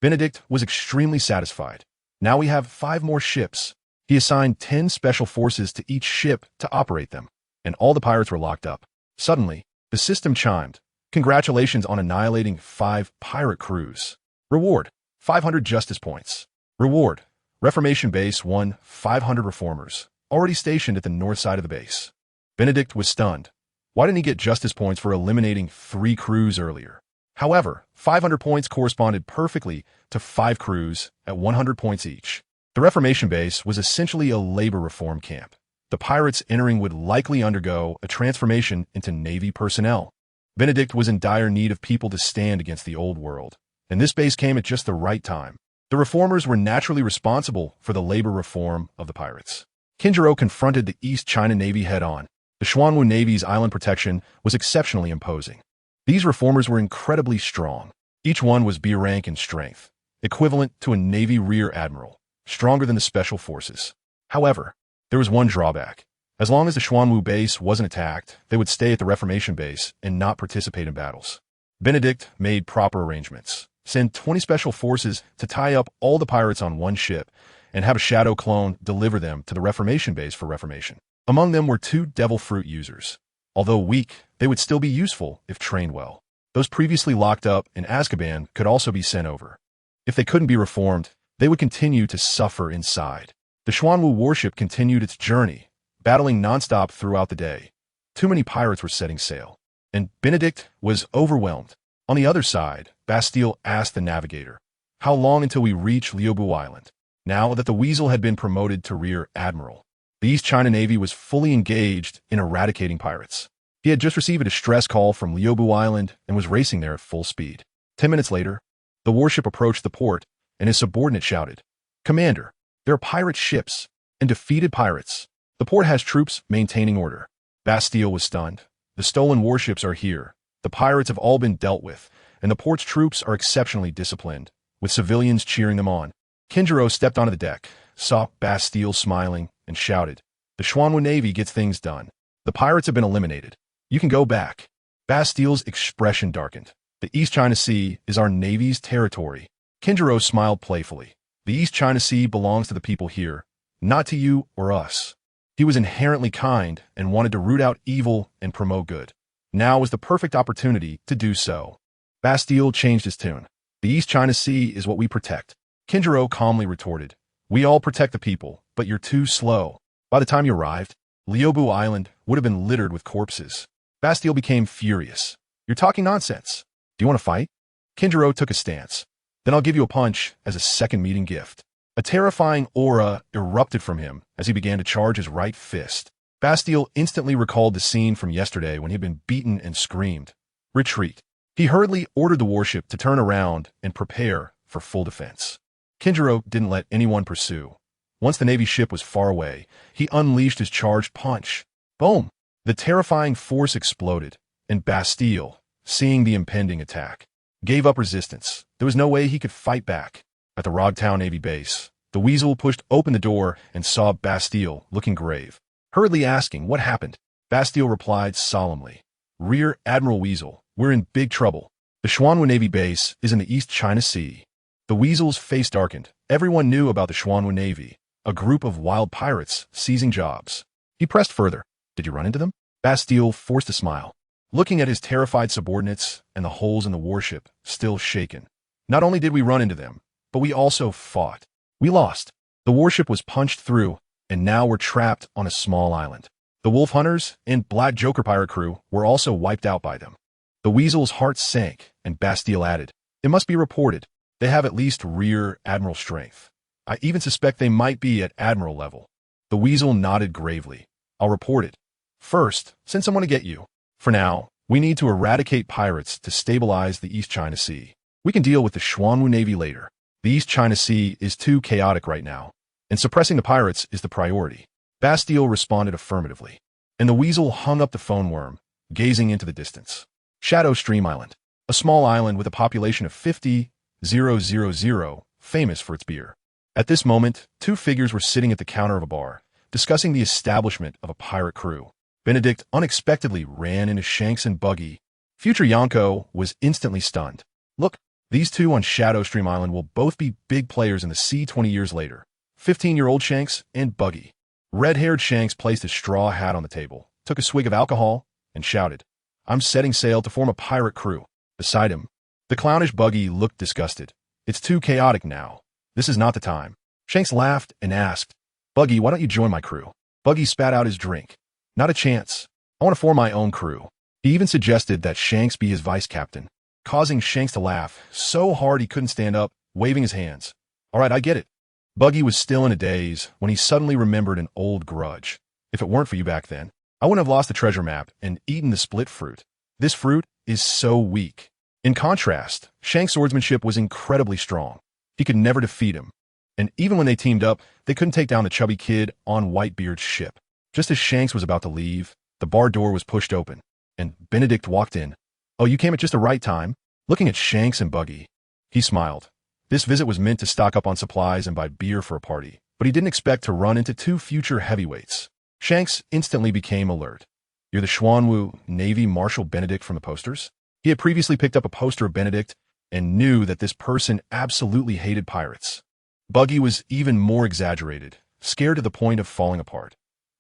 Benedict was extremely satisfied. Now we have 5 more ships. He assigned 10 special forces to each ship to operate them, and all the pirates were locked up. Suddenly, the system chimed. Congratulations on annihilating 5 pirate crews. Reward, 500 justice points. Reward, Reformation Base won 500 reformers, already stationed at the north side of the base. Benedict was stunned. Why didn't he get justice points for eliminating 3 crews earlier? However, 500 points corresponded perfectly to 5 crews at 100 points each. The Reformation base was essentially a labor reform camp. The pirates entering would likely undergo a transformation into Navy personnel. Benedict was in dire need of people to stand against the old world, and this base came at just the right time. The reformers were naturally responsible for the labor reform of the pirates. Kinjiro confronted the East China Navy head-on. The Xuanwu Navy's island protection was exceptionally imposing. These reformers were incredibly strong. Each one was B rank in strength, equivalent to a Navy rear admiral, stronger than the special forces. However, there was one drawback. As long as the Xuanwu base wasn't attacked, they would stay at the Reformation base and not participate in battles. Benedict made proper arrangements. Send 20 special forces to tie up all the pirates on one ship and have a shadow clone deliver them to the Reformation base for reformation. Among them were 2 devil fruit users. Although weak, they would still be useful if trained well. Those previously locked up in Azkaban could also be sent over. If they couldn't be reformed, they would continue to suffer inside. The Xuanwu warship continued its journey, battling nonstop throughout the day. Too many pirates were setting sail, and Benedict was overwhelmed. On the other side, Bastille asked the navigator, "How long until we reach Liubu Island?" Now that the Weasel had been promoted to rear admiral, the East China Navy was fully engaged in eradicating pirates. He had just received a distress call from Liubu Island and was racing there at full speed. 10 minutes later, the warship approached the port, and his subordinate shouted, "Commander, there are pirate ships and defeated pirates. The port has troops maintaining order." Bastille was stunned. The stolen warships are here. The pirates have all been dealt with, and the port's troops are exceptionally disciplined, with civilians cheering them on. Kinjiro stepped onto the deck, saw Bastille smiling, and shouted, "The Xuanwu Navy gets things done. The pirates have been eliminated. You can go back." Bastille's expression darkened. "The East China Sea is our Navy's territory." Kinjiro smiled playfully. "The East China Sea belongs to the people here, not to you or us." He was inherently kind and wanted to root out evil and promote good. Now was the perfect opportunity to do so. Bastille changed his tune. "The East China Sea is what we protect." Kinjiro calmly retorted, "We all protect the people, but you're too slow." By the time you arrived, Liubu Island would have been littered with corpses. Bastille became furious. "You're talking nonsense. Do you want to fight?" Kinjiro took a stance. "Then I'll give you a punch as a second meeting gift." A terrifying aura erupted from him as he began to charge his right fist. Bastille instantly recalled the scene from yesterday when he had been beaten and screamed, "Retreat." He hurriedly ordered the warship to turn around and prepare for full defense. Kinjiro didn't let anyone pursue. Once the Navy ship was far away, he unleashed his charged punch. Boom! The terrifying force exploded, and Bastille, seeing the impending attack, gave up resistance. There was no way he could fight back. At the Rogtown Navy base, the Weasel pushed open the door and saw Bastille looking grave, hurriedly asking what happened. Bastille replied solemnly. Rear Admiral Weasel, we're in big trouble. The Xuanwu Navy base is in the East China Sea. The Weasel's face darkened. Everyone knew about the Xuanwu Navy, a group of wild pirates seizing jobs. He pressed further. Did you run into them? Bastille forced a smile, looking at his terrified subordinates and the holes in the warship, still shaken. Not only did we run into them, but we also fought. We lost. The warship was punched through, and now we're trapped on a small island. The Wolf Hunters and Black Joker pirate crew were also wiped out by them. The Weasel's heart sank, and Bastille added, it must be reported. They have at least rear admiral strength. I even suspect they might be at admiral level. The Weasel nodded gravely. I'll report it. First, send someone to get you. For now, we need to eradicate pirates to stabilize the East China Sea. We can deal with the Xuanwu Navy later. The East China Sea is too chaotic right now, and suppressing the pirates is the priority. Bastille responded affirmatively, and the Weasel hung up the phone worm, gazing into the distance. Shadow Stream Island, a small island with a population of 50,000, famous for its beer. At this moment, two figures were sitting at the counter of a bar, discussing the establishment of a pirate crew. Benedict unexpectedly ran into Shanks and Buggy. Future Yonko was instantly stunned. Look, these two on Shadow Stream Island will both be big players in the sea 20 years later. 15-year-old Shanks and Buggy. Red-haired Shanks placed his straw hat on the table, took a swig of alcohol, and shouted, I'm setting sail to form a pirate crew. Beside him, the clownish Buggy looked disgusted. It's too chaotic now. This is not the time. Shanks laughed and asked, Buggy, why don't you join my crew? Buggy spat out his drink. Not a chance. I want to form my own crew. He even suggested that Shanks be his vice captain, causing Shanks to laugh so hard he couldn't stand up, waving his hands. All right, I get it. Buggy was still in a daze when he suddenly remembered an old grudge. If it weren't for you back then, I wouldn't have lost the treasure map and eaten the split fruit. This fruit is so weak. In contrast, Shanks' swordsmanship was incredibly strong. He could never defeat him. And even when they teamed up, they couldn't take down the chubby kid on Whitebeard's ship. Just as Shanks was about to leave, the bar door was pushed open, and Benedict walked in. Oh, you came at just the right time. Looking at Shanks and Buggy, he smiled. This visit was meant to stock up on supplies and buy beer for a party, but he didn't expect to run into two future heavyweights. Shanks instantly became alert. You're the Xuanwu Navy Marshal Benedict from the posters? He had previously picked up a poster of Benedict and knew that this person absolutely hated pirates. Buggy was even more exaggerated, scared to the point of falling apart.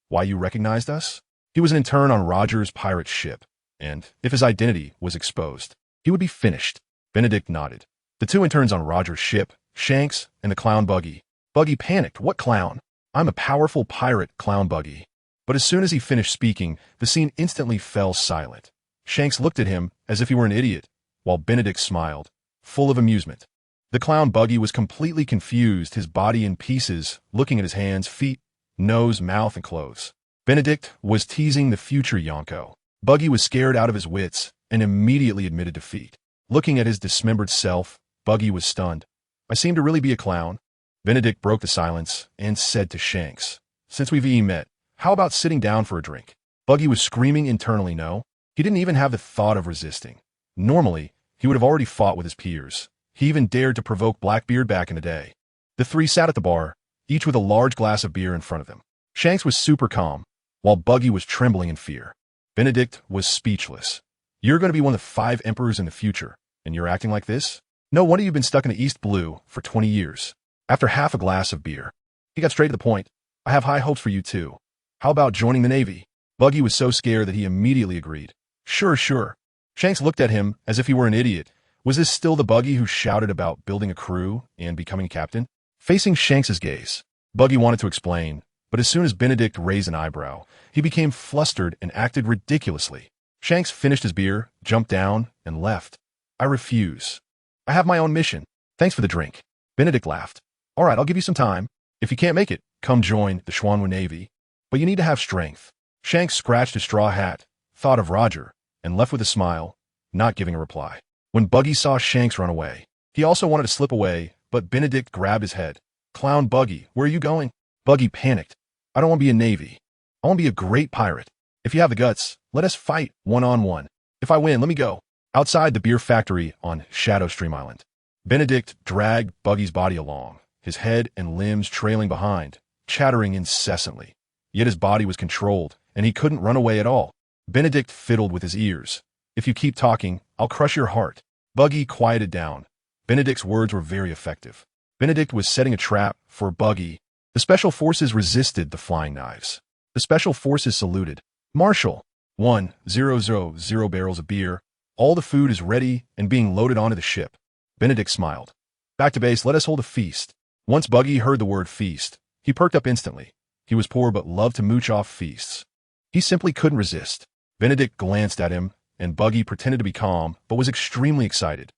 Why, you recognized us? He was an intern on Roger's pirate ship, and if his identity was exposed, he would be finished. Benedict nodded. The two interns on Roger's ship, Shanks and the clown Buggy. Buggy panicked. What clown? I'm a powerful pirate, clown Buggy. But as soon as he finished speaking, the scene instantly fell silent. Shanks looked at him as if he were an idiot, while Benedict smiled, full of amusement. The clown Buggy was completely confused, his body in pieces, looking at his hands, feet, nose, mouth, and clothes. Benedict was teasing the future Yonko. Buggy was scared out of his wits and immediately admitted defeat. Looking at his dismembered self, Buggy was stunned. I seem to really be a clown. Benedict broke the silence and said to Shanks, since we've met, how about sitting down for a drink? Buggy was screaming internally no. He didn't even have the thought of resisting. Normally, he would have already fought with his peers. He even dared to provoke Blackbeard back in the day. The three sat at the bar, each with a large glass of beer in front of them. Shanks was super calm, while Buggy was trembling in fear. Benedict was speechless. You're going to be one of the 5 emperors in the future, and you're acting like this? No wonder you've been stuck in the East Blue for 20 years. After half a glass of beer, he got straight to the point. I have high hopes for you too. How about joining the Navy? Buggy was so scared that he immediately agreed. Sure, sure. Shanks looked at him as if he were an idiot. Was this still the Buggy who shouted about building a crew and becoming captain? Facing Shanks's gaze, Buggy wanted to explain, but as soon as Benedict raised an eyebrow, he became flustered and acted ridiculously. Shanks finished his beer, jumped down, and left. I refuse. I have my own mission. Thanks for the drink. Benedict laughed. All right, I'll give you some time. If you can't make it, come join the Xuanwu Navy. But you need to have strength. Shanks scratched his straw hat, thought of Roger, and left with a smile, not giving a reply. When Buggy saw Shanks run away, he also wanted to slip away, but Benedict grabbed his head. Clown Buggy, where are you going? Buggy panicked. I don't want to be a Navy. I want to be a great pirate. If you have the guts, let us fight one-on-one. If I win, let me go. Outside the beer factory on Shadow Stream Island, Benedict dragged Buggy's body along, his head and limbs trailing behind, chattering incessantly. Yet his body was controlled, and he couldn't run away at all. Benedict fiddled with his ears. "If you keep talking, I'll crush your heart." Buggy quieted down. Benedict's words were very effective. Benedict was setting a trap for Buggy. The Special Forces resisted the flying knives. The Special Forces saluted. "Marshal, 1,000 barrels of beer. All the food is ready and being loaded onto the ship." Benedict smiled. "Back to base, let us hold a feast." Once Buggy heard the word feast, he perked up instantly. He was poor but loved to mooch off feasts. He simply couldn't resist. Benedict glanced at him, and Buggy pretended to be calm but was extremely excited.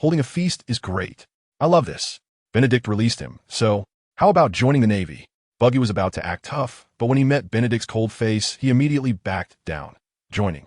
"Holding a feast is great. I love this." Benedict released him. "So, how about joining the Navy?" Buggy was about to act tough, but when he met Benedict's cold face, he immediately backed down. Joining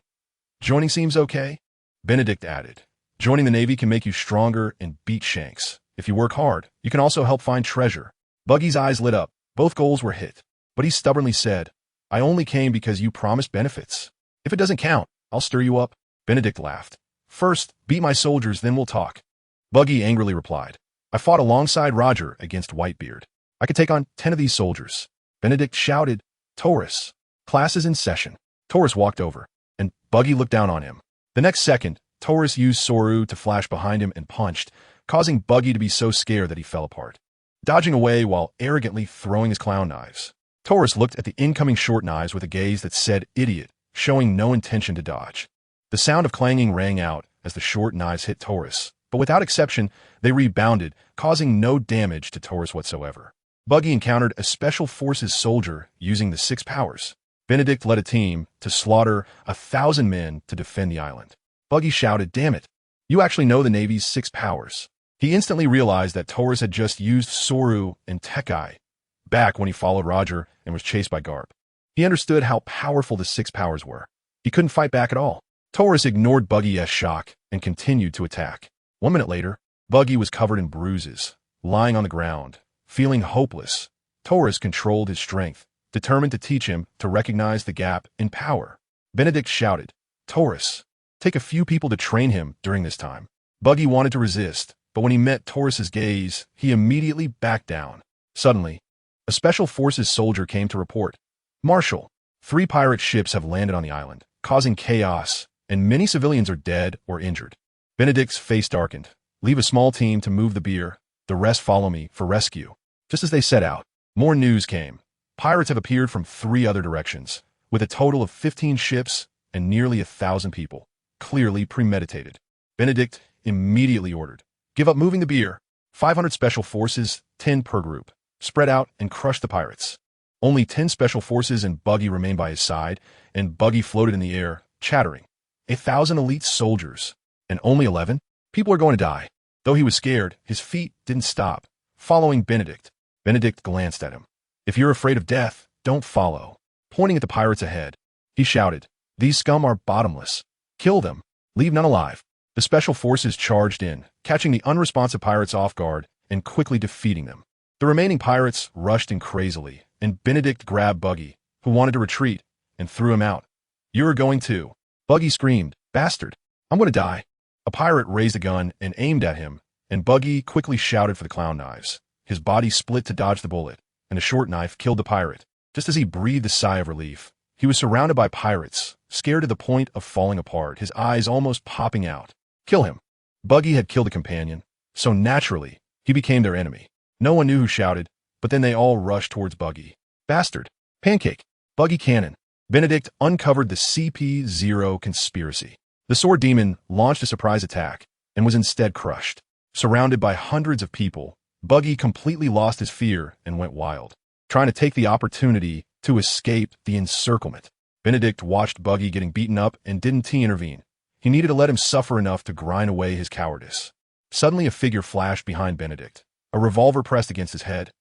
seems okay?" Benedict added. "Joining the Navy can make you stronger and beat Shanks. If you work hard, you can also help find treasure." Buggy's eyes lit up. Both goals were hit. But he stubbornly said, "I only came because you promised benefits. If it doesn't count, I'll stir you up." Benedict laughed. "First, beat my soldiers, then we'll talk." Buggy angrily replied, "I fought alongside Roger against Whitebeard. I could take on 10 of these soldiers." Benedict shouted, "Taurus, class is in session." Taurus walked over, and Buggy looked down on him. The next second, Taurus used Xuanwu to flash behind him and punched, causing Buggy to be so scared that he fell apart, dodging away while arrogantly throwing his clown knives. Taurus looked at the incoming short knives with a gaze that said idiot, showing no intention to dodge. The sound of clanging rang out as the short knives hit Taurus, but without exception, they rebounded, causing no damage to Taurus whatsoever. Buggy encountered a Special Forces soldier using the 6 powers. Benedict led a team to slaughter 1,000 men to defend the island. Buggy shouted, "Damn it, you actually know the Navy's 6 powers." He instantly realized that Taurus had just used Xuanwu and Tekai back when he followed Roger and was chased by Garp. He understood how powerful the 6 powers were. He couldn't fight back at all. Taurus ignored Buggy's shock and continued to attack. 1 minute later, Buggy was covered in bruises, lying on the ground, feeling hopeless. Taurus controlled his strength, determined to teach him to recognize the gap in power. Benedict shouted, "Taurus, take a few people to train him during this time." Buggy wanted to resist, but when he met Taurus's gaze, he immediately backed down. Suddenly, a Special Forces soldier came to report, "Marshal, 3 pirate ships have landed on the island, causing chaos, and many civilians are dead or injured." Benedict's face darkened. "Leave a small team to move the beer. The rest follow me for rescue." Just as they set out, more news came. Pirates have appeared from 3 other directions, with a total of 15 ships and nearly 1,000 people, clearly premeditated. Benedict immediately ordered, "Give up moving the beer. 500 Special Forces, 10 per group. Spread out and crush the pirates." Only 10 Special Forces and Buggy remained by his side, and Buggy floated in the air, chattering. 1,000 elite soldiers, and only 11? People are going to die. Though he was scared, his feet didn't stop, following Benedict. Benedict glanced at him. "If you're afraid of death, don't follow." Pointing at the pirates ahead, he shouted, "These scum are bottomless. Kill them. Leave none alive." The Special Forces charged in, catching the unresponsive pirates off guard and quickly defeating them. The remaining pirates rushed in crazily, and Benedict grabbed Buggy, who wanted to retreat, and threw him out. "You're going too." Buggy screamed, "Bastard, I'm going to die." A pirate raised a gun and aimed at him, and Buggy quickly shouted for the clown knives. His body split to dodge the bullet, and the short knife killed the pirate. Just as he breathed a sigh of relief, he was surrounded by pirates, scared to the point of falling apart, his eyes almost popping out. Kill him. Buggy had killed a companion, so naturally, he became their enemy. No one knew who shouted, but then they all rushed towards Buggy. "Bastard! Pancake! Buggy cannon!" Benedict uncovered the CP0 conspiracy. The sword demon launched a surprise attack and was instead crushed. Surrounded by hundreds of people, Buggy completely lost his fear and went wild, trying to take the opportunity to escape the encirclement. Benedict watched Buggy getting beaten up and didn't intervene. He needed to let him suffer enough to grind away his cowardice. Suddenly a figure flashed behind Benedict, a revolver pressed against his head.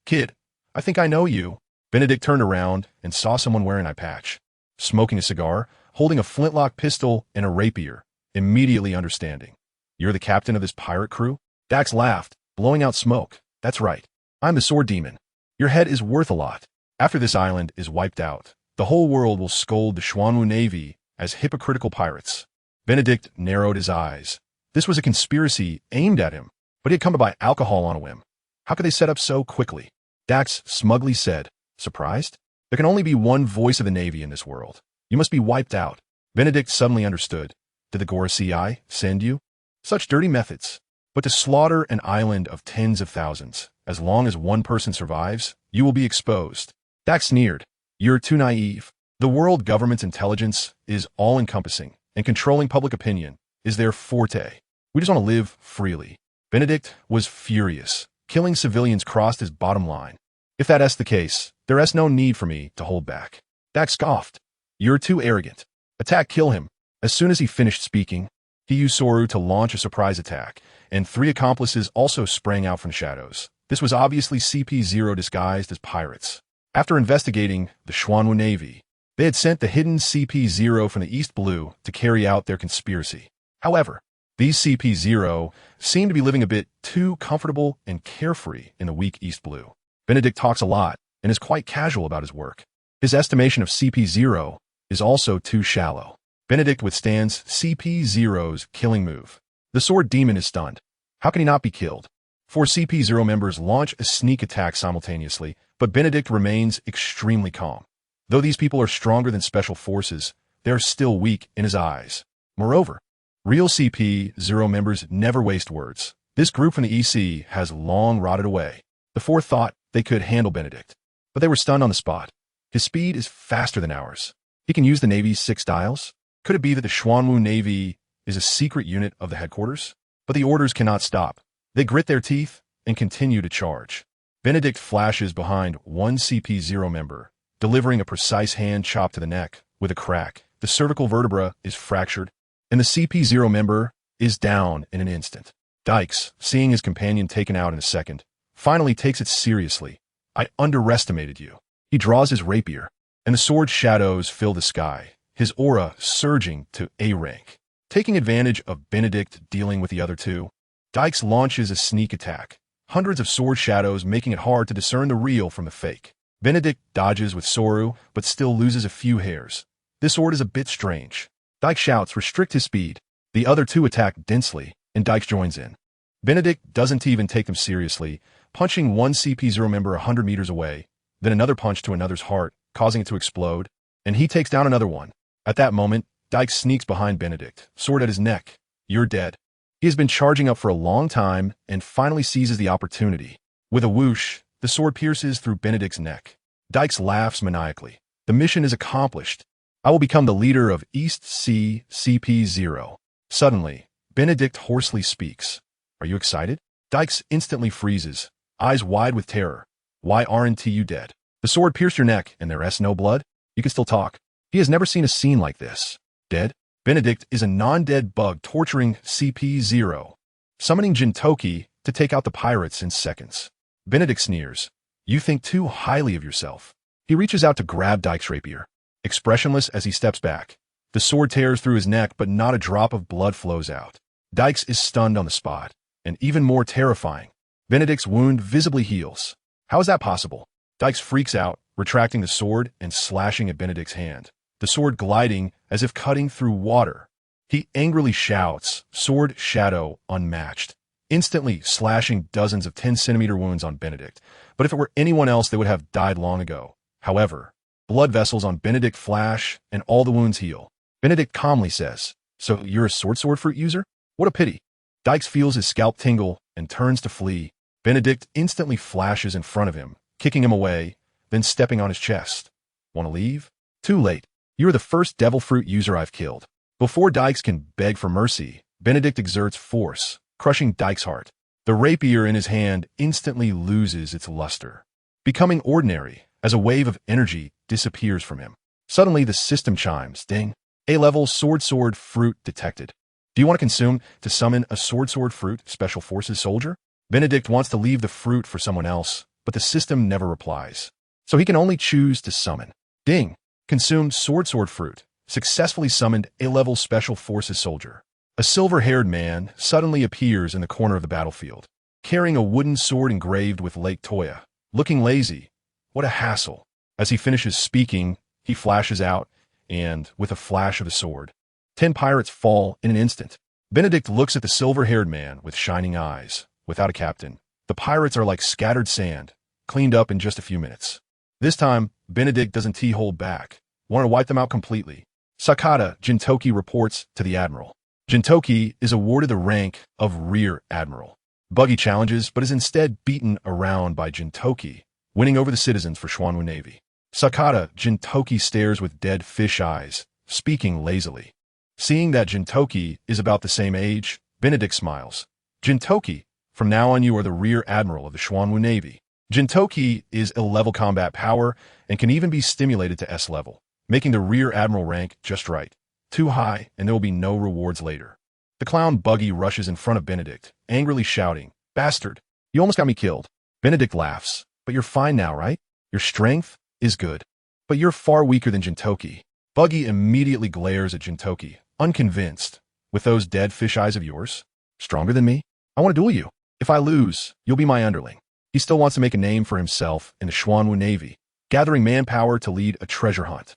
"Kid, I think I know you." Benedict turned around and saw someone wearing an eye patch, smoking a cigar, holding a flintlock pistol and a rapier, immediately understanding. "You're the captain of this pirate crew?" Dax laughed, blowing out smoke. "That's right. I'm the sword demon. Your head is worth a lot. After this island is wiped out, the whole world will scold the Xuanwu Navy as hypocritical pirates." Benedict narrowed his eyes. This was a conspiracy aimed at him, but he had come to buy alcohol on a whim. How could they set up so quickly? Dax smugly said, "Surprised?" There can only be one voice of the Navy in this world. You must be wiped out. Benedict suddenly understood. Did the Gorosei send you? Such dirty methods. But to slaughter an island of tens of thousands, as long as one person survives, you will be exposed. Dax sneered. You're too naive. The world government's intelligence is all-encompassing, and controlling public opinion is their forte. We just want to live freely. Benedict was furious. Killing civilians crossed his bottom line. If that's the case, there is no need for me to hold back. Dax scoffed. You're too arrogant. Attack, kill him. As soon as he finished speaking, he used Xuanwu to launch a surprise attack, and 3 accomplices also sprang out from the shadows. This was obviously CP0 disguised as pirates. After investigating the Xuanwu Navy, they had sent the hidden CP0 from the East Blue to carry out their conspiracy. However, these CP0 seemed to be living a bit too comfortable and carefree in the weak East Blue. Benedict talks a lot and is quite casual about his work. His estimation of CP0 is also too shallow. Benedict withstands CP0's killing move. The sword demon is stunned. How can he not be killed? 4 CP0 members launch a sneak attack simultaneously, but Benedict remains extremely calm. Though these people are stronger than special forces, they are still weak in his eyes. Moreover, real CP0 members never waste words. This group from the EC has long rotted away. The 4 thought they could handle Benedict, but they were stunned on the spot. His speed is faster than ours. He can use the Navy's 6 dials? Could it be that the Xuanwu Navy is a secret unit of the headquarters? But the orders cannot stop. They grit their teeth and continue to charge. Benedict flashes behind one CP0 member, delivering a precise hand chop to the neck. With a crack, the cervical vertebra is fractured, and the CP0 member is down in an instant. Dykes, seeing his companion taken out in a second, finally takes it seriously. I underestimated you. He draws his rapier, and the sword shadows fill the sky, his aura surging to A rank. Taking advantage of Benedict dealing with the other 2, Dykes launches a sneak attack, hundreds of sword shadows making it hard to discern the real from the fake. Benedict dodges with Xuanwu, but still loses a few hairs. This sword is a bit strange. Dykes shouts, restrict his speed. The other 2 attack densely, and Dykes joins in. Benedict doesn't even take them seriously, punching one CP0 member 100 meters away, then another punch to another's heart, causing it to explode, and he takes down another one. At that moment, Dykes sneaks behind Benedict, sword at his neck. You're dead. He has been charging up for a long time and finally seizes the opportunity. With a whoosh, the sword pierces through Benedict's neck. Dykes laughs maniacally. The mission is accomplished. I will become the leader of East Sea CP0. Suddenly, Benedict hoarsely speaks. Are you excited? Dykes instantly freezes, eyes wide with terror. Why aren't you dead? The sword pierced your neck and there is no blood? You can still talk. He has never seen a scene like this. Dead? Benedict is a non-dead bug torturing CP0, summoning Jintoki to take out the pirates in seconds. Benedict sneers. You think too highly of yourself. He reaches out to grab Dykes' rapier. Expressionless as he steps back, the sword tears through his neck, but not a drop of blood flows out. Dykes is stunned on the spot, and even more terrifying, Benedict's wound visibly heals. How is that possible? Dykes freaks out, retracting the sword and slashing at Benedict's hand, the sword gliding as if cutting through water. He angrily shouts, sword shadow unmatched, instantly slashing dozens of 10-centimeter wounds on Benedict. But if it were anyone else, they would have died long ago. However, blood vessels on Benedict flash and all the wounds heal. Benedict calmly says, so you're a sword fruit user? What a pity. Dykes feels his scalp tingle and turns to flee. Benedict instantly flashes in front of him, kicking him away, then stepping on his chest. Want to leave? Too late. You're the first devil fruit user I've killed. Before Dykes can beg for mercy, Benedict exerts force, crushing Dykes' heart. The rapier in his hand instantly loses its luster, becoming ordinary as a wave of energy disappears from him. Suddenly the system chimes. Ding. A-level sword fruit detected. Do you want to consume to summon a sword fruit special forces soldier? Benedict wants to leave the fruit for someone else, but the system never replies. So he can only choose to summon. Ding. Consumed sword fruit. Successfully summoned A-level special forces soldier. A silver-haired man suddenly appears in the corner of the battlefield, carrying a wooden sword engraved with Lake Toya. Looking lazy. What a hassle. As he finishes speaking, he flashes out, and, with a flash of the sword, 10 pirates fall in an instant. Benedict looks at the silver-haired man with shining eyes. Without a captain, the pirates are like scattered sand, cleaned up in just a few minutes. This time, Benedict doesn't hold back. Want to wipe them out completely. Sakata Jintoki reports to the admiral. Jintoki is awarded the rank of Rear Admiral. Buggy challenges, but is instead beaten around by Jintoki, winning over the citizens for Xuanwu Navy. Sakata Jintoki stares with dead fish eyes, speaking lazily. Seeing that Jintoki is about the same age, Benedict smiles. Jintoki, from now on you are the Rear Admiral of the Xuanwu Navy. Jintoki is ill-level combat power and can even be stimulated to S level, making the Rear Admiral rank just right. Too high, and there will be no rewards later. The clown Buggy rushes in front of Benedict, angrily shouting, "Bastard, you almost got me killed." Benedict laughs, "But you're fine now, right? Your strength is good. But you're far weaker than Jintoki." Buggy immediately glares at Jintoki, unconvinced. "With those dead fish eyes of yours? Stronger than me? I want to duel you. If I lose, you'll be my underling." He still wants to make a name for himself in the Xuanwu Navy, gathering manpower to lead a treasure hunt.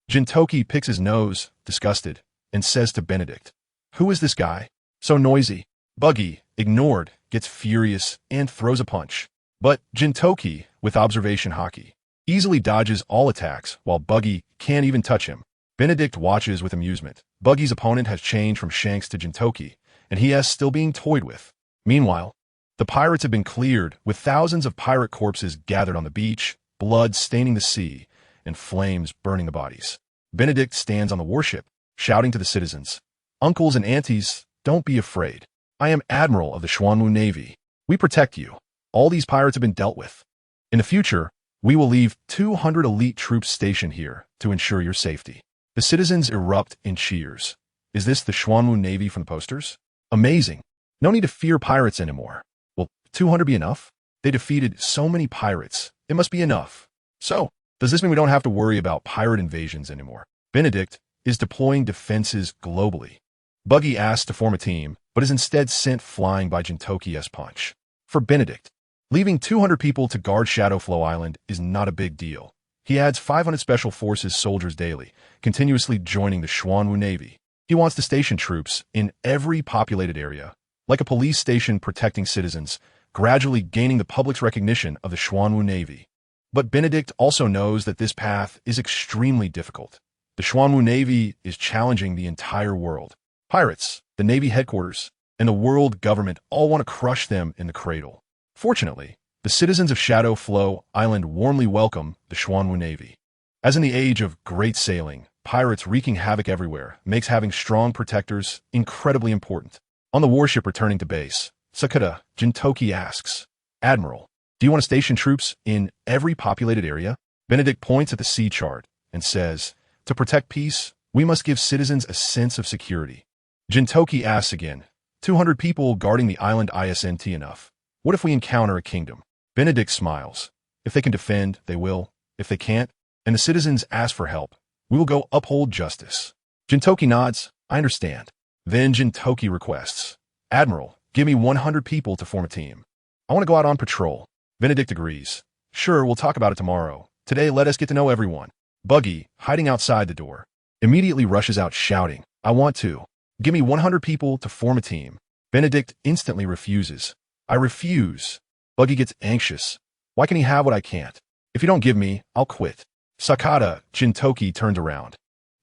Jintoki picks his nose, disgusted, and says to Benedict, "Who is this guy? So noisy." Buggy, ignored, gets furious and throws a punch. But Jintoki, with observation hockey, easily dodges all attacks while Buggy can't even touch him. Benedict watches with amusement. Buggy's opponent has changed from Shanks to Jintoki, and he is still being toyed with. Meanwhile, the pirates have been cleared, with thousands of pirate corpses gathered on the beach, blood staining the sea, and flames burning the bodies. Benedict stands on the warship, shouting to the citizens, "Uncles and aunties, don't be afraid. I am Admiral of the Xuanwu Navy. We protect you. All these pirates have been dealt with. In the future, we will leave 200 elite troops stationed here to ensure your safety." The citizens erupt in cheers. Is this the Xuanwu Navy from the posters? Amazing. No need to fear pirates anymore. Will 200 be enough? They defeated so many pirates. It must be enough. So, does this mean we don't have to worry about pirate invasions anymore? Benedict is deploying defenses globally. Buggy asks to form a team, but is instead sent flying by Jintoki's punch. For Benedict, leaving 200 people to guard Shadowflow Island is not a big deal. He adds 500 Special Forces soldiers daily, continuously joining the Xuanwu Navy. He wants to station troops in every populated area, like a police station protecting citizens, gradually gaining the public's recognition of the Xuanwu Navy. But Benedict also knows that this path is extremely difficult. The Xuanwu Navy is challenging the entire world. Pirates, the Navy headquarters, and the world government all want to crush them in the cradle. Fortunately, the citizens of Shadowflow Island warmly welcome the Xuanwu Navy. As in the age of great sailing, pirates wreaking havoc everywhere makes having strong protectors incredibly important. On the warship returning to base, Sakata Jintoki asks, "Admiral, do you want to station troops in every populated area?" Benedict points at the sea chart and says, "To protect peace, we must give citizens a sense of security." Jintoki asks again, 200 people guarding the island isn't enough. What if we encounter a kingdom? Benedict smiles. If they can defend, they will. If they can't, and the citizens ask for help, we will go uphold justice. Jintoki nods, "I understand." Then Jintoki requests, "Admiral, give me 100 people to form a team. I want to go out on patrol." Benedict agrees. "Sure, we'll talk about it tomorrow. Today, let us get to know everyone." Buggy, hiding outside the door, immediately rushes out shouting, "I want to. Give me 100 people to form a team." Benedict instantly refuses. "I refuse." Buggy gets anxious. Why can he have what I can't? If you don't give me, I'll quit. Sakata Jintoki turns around,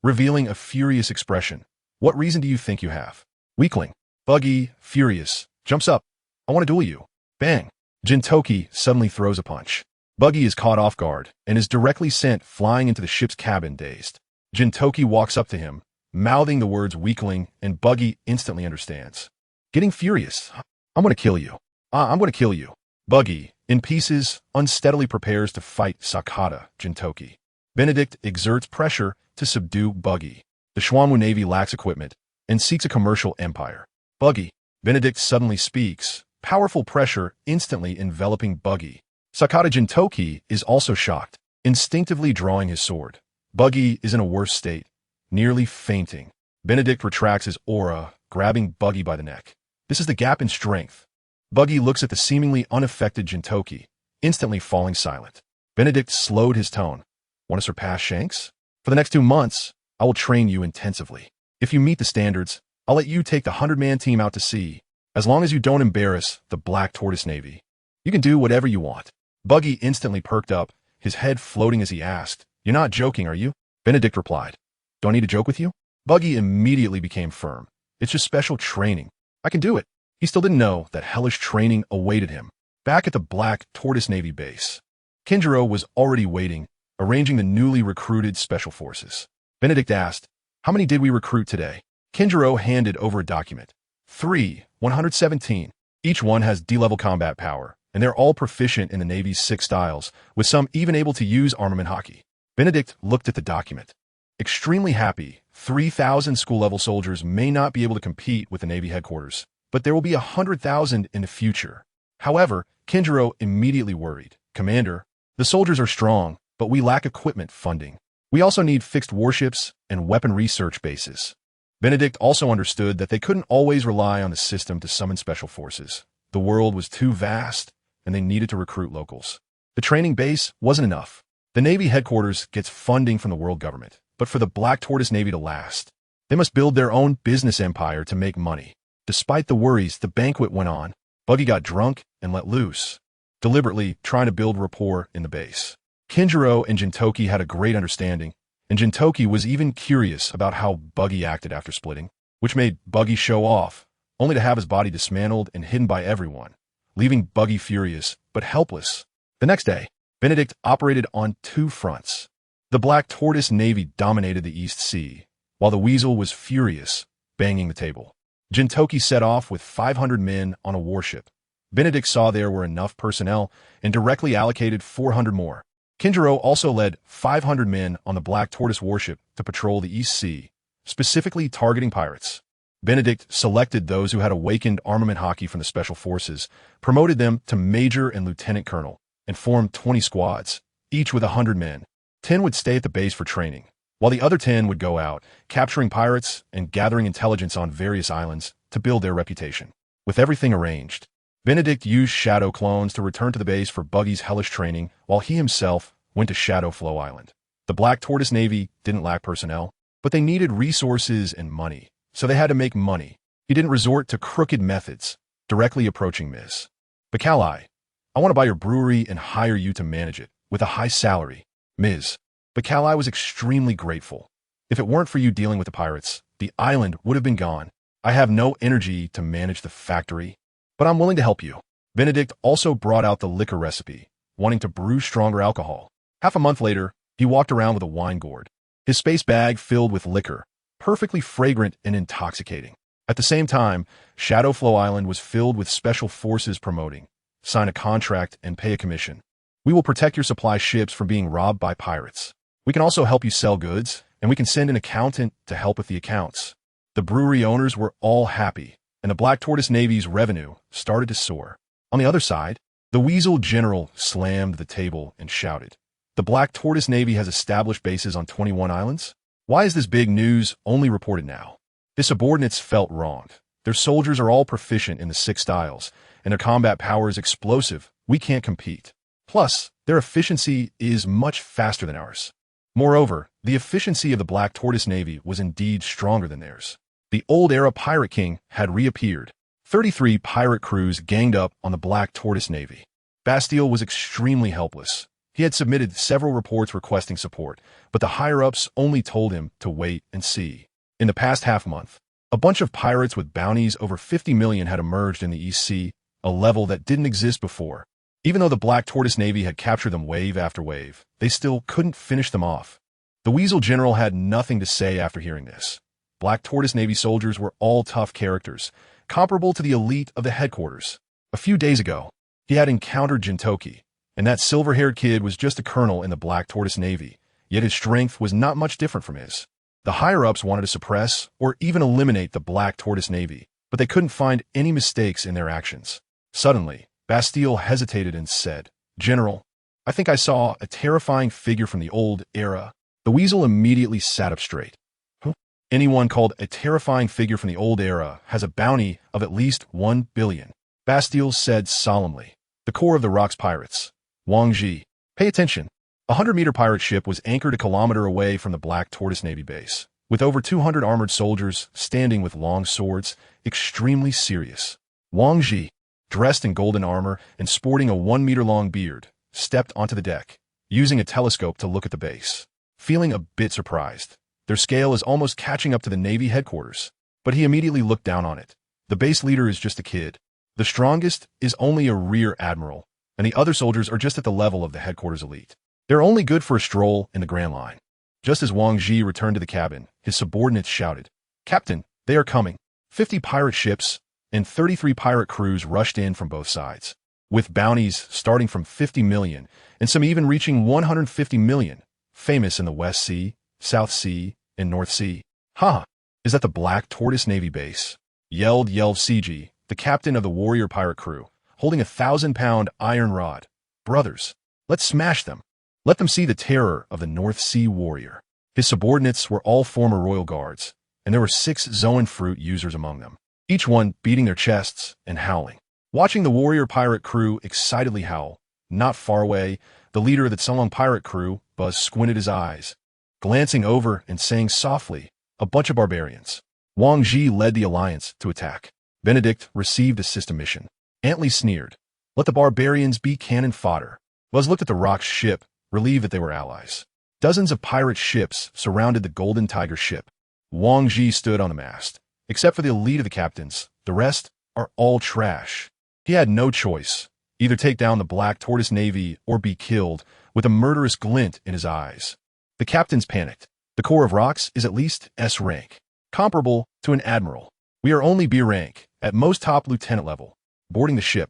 revealing a furious expression. "What reason do you think you have? Weakling." Buggy, furious, jumps up. "I want to duel you." Bang. Jintoki suddenly throws a punch. Buggy is caught off guard and is directly sent flying into the ship's cabin dazed. Jintoki walks up to him, mouthing the words weakling, and Buggy instantly understands. Getting furious. "I'm going to kill you. I'm going to kill you." Buggy, in pieces, unsteadily prepares to fight Sakata Jintoki. Benedict exerts pressure to subdue Buggy. The Xuanwu Navy lacks equipment and seeks a commercial empire. Buggy. Benedict suddenly speaks, powerful pressure instantly enveloping Buggy. Sakata Jintoki is also shocked, instinctively drawing his sword. Buggy is in a worse state, nearly fainting. Benedict retracts his aura, grabbing Buggy by the neck. This is the gap in strength. Buggy looks at the seemingly unaffected Jintoki, instantly falling silent. Benedict slowed his tone. "Want to surpass Shanks? For the next 2 months, I will train you intensively. If you meet the standards, I'll let you take the 100-man team out to sea. As long as you don't embarrass the Black Tortoise Navy, you can do whatever you want." Buggy instantly perked up, his head floating as he asked, "You're not joking, are you?" Benedict replied, "Do I need to joke with you?" Buggy immediately became firm. "It's just special training. I can do it." He still didn't know that hellish training awaited him. Back at the Black Tortoise Navy base, Kinjiro was already waiting, arranging the newly recruited special forces. Benedict asked, "How many did we recruit today?" Kinjiro handed over a document. 117. Each one has D-level combat power, and they're all proficient in the Navy's 6 styles, with some even able to use armament hockey. Benedict looked at the document. Extremely happy, 3,000 school-level soldiers may not be able to compete with the Navy headquarters, but there will be 100,000 in the future. However, Kinjiro immediately worried. "Commander, the soldiers are strong, but we lack equipment funding. We also need fixed warships and weapon research bases." Benedict also understood that they couldn't always rely on the system to summon special forces. The world was too vast, and they needed to recruit locals. The training base wasn't enough. The Navy headquarters gets funding from the world government, but for the Black Tortoise Navy to last, they must build their own business empire to make money. Despite the worries, the banquet went on. Buggy got drunk and let loose, deliberately trying to build rapport in the base. Kinjiro and Jintoki had a great understanding, and Jintoki was even curious about how Buggy acted after splitting, which made Buggy show off, only to have his body dismantled and hidden by everyone, leaving Buggy furious but helpless. The next day, Benedict operated on 2 fronts. The Black Tortoise Navy dominated the East Sea, while the Weasel was furious, banging the table. Jintoki set off with 500 men on a warship. Benedict saw there were enough personnel and directly allocated 400 more. Kinjiro also led 500 men on the Black Tortoise warship to patrol the East Sea, specifically targeting pirates. Benedict selected those who had awakened armament hockey from the special forces, promoted them to major and lieutenant colonel, and formed 20 squads, each with 100 men. 10 would stay at the base for training, while the other 10 would go out, capturing pirates and gathering intelligence on various islands to build their reputation. With everything arranged, Benedict used shadow clones to return to the base for Buggy's hellish training, while he himself went to Shadow Flow Island. The Black Tortoise Navy didn't lack personnel, but they needed resources and money, so they had to make money. He didn't resort to crooked methods, directly approaching Ms. Bacalai. "I want to buy your brewery and hire you to manage it, with a high salary." Ms. Bacalai was extremely grateful. "If it weren't for you dealing with the pirates, the island would have been gone. I have no energy to manage the factory, but I'm willing to help you." Benedict also brought out the liquor recipe, wanting to brew stronger alcohol. Half a month later, he walked around with a wine gourd, his space bag filled with liquor, perfectly fragrant and intoxicating. At the same time, Shadow Flow Island was filled with special forces promoting, "Sign a contract and pay a commission. We will protect your supply ships from being robbed by pirates. We can also help you sell goods, and we can send an accountant to help with the accounts." The brewery owners were all happy, and the Black Tortoise Navy's revenue started to soar. On the other side, the Weasel General slammed the table and shouted, "The Black Tortoise Navy has established bases on 21 islands? Why is this big news only reported now?" His subordinates felt wronged. "Their soldiers are all proficient in the 6 styles, and their combat power is explosive. We can't compete. Plus, their efficiency is much faster than ours." Moreover, the efficiency of the Black Tortoise Navy was indeed stronger than theirs. The old-era Pirate King had reappeared. 33 pirate crews ganged up on the Black Tortoise Navy. Bastille was extremely helpless. He had submitted several reports requesting support, but the higher-ups only told him to wait and see. In the past half-month, a bunch of pirates with bounties over 50 million had emerged in the East Sea, a level that didn't exist before. Even though the Black Tortoise Navy had captured them wave after wave, they still couldn't finish them off. The Weasel General had nothing to say after hearing this. Black Tortoise Navy soldiers were all tough characters, comparable to the elite of the headquarters. A few days ago, he had encountered Jintoki, and that silver-haired kid was just a colonel in the Black Tortoise Navy, yet his strength was not much different from his. The higher-ups wanted to suppress or even eliminate the Black Tortoise Navy, but they couldn't find any mistakes in their actions. Suddenly, Bastille hesitated and said, "General, I think I saw a terrifying figure from the old era." The Weasel immediately sat up straight. "Huh? Anyone called a terrifying figure from the old era has a bounty of at least 1 billion. Bastille said solemnly. "The core of the Rock's pirates. Wang Ji. Pay attention." A 100-meter pirate ship was anchored a kilometer away from the Black Tortoise Navy base, with over 200 armored soldiers standing with long swords, extremely serious. Wang Ji, dressed in golden armor and sporting a 1-meter-long beard, stepped onto the deck. using a telescope to look at the base. Feeling a bit surprised. Their scale is almost catching up to the Navy headquarters. But he immediately looked down on it. The base leader is just a kid. The strongest is only a rear admiral, and the other soldiers are just at the level of the headquarters elite. They're only good for a stroll in the Grand Line. Just as Wang Ji returned to the cabin, his subordinates shouted, "Captain, they are coming." 50 pirate ships and 33 pirate crews rushed in from both sides, with bounties starting from 50 million and some even reaching 150 million, famous in the West Sea, South Sea, and North Sea. "Ha! Is that the Black Tortoise Navy base?" yelled CG, the captain of the warrior pirate crew, holding a 1,000-pound iron rod. "Brothers, let's smash them. Let them see the terror of the North Sea warrior." His subordinates were all former royal guards, and there were 6 Zoan fruit users among them, each one beating their chests and howling. Watching the warrior pirate crew excitedly howl, not far away, the leader of the Tsunami pirate crew, Buzz, squinted his eyes, glancing over and saying softly, "A bunch of barbarians." Wang Ji led the alliance to attack. Benedict received a system mission. Antley sneered, "Let the barbarians be cannon fodder." Buzz looked at the Rock's ship, relieved that they were allies. Dozens of pirate ships surrounded the Golden Tiger ship. Wang Ji stood on the mast. Except for the elite of the captains, the rest are all trash. He had no choice. Either take down the Black Tortoise Navy or be killed, with a murderous glint in his eyes. The captains panicked. The Corps of Rocks is at least S rank, comparable to an admiral. We are only B rank, at most top lieutenant level. Boarding the ship,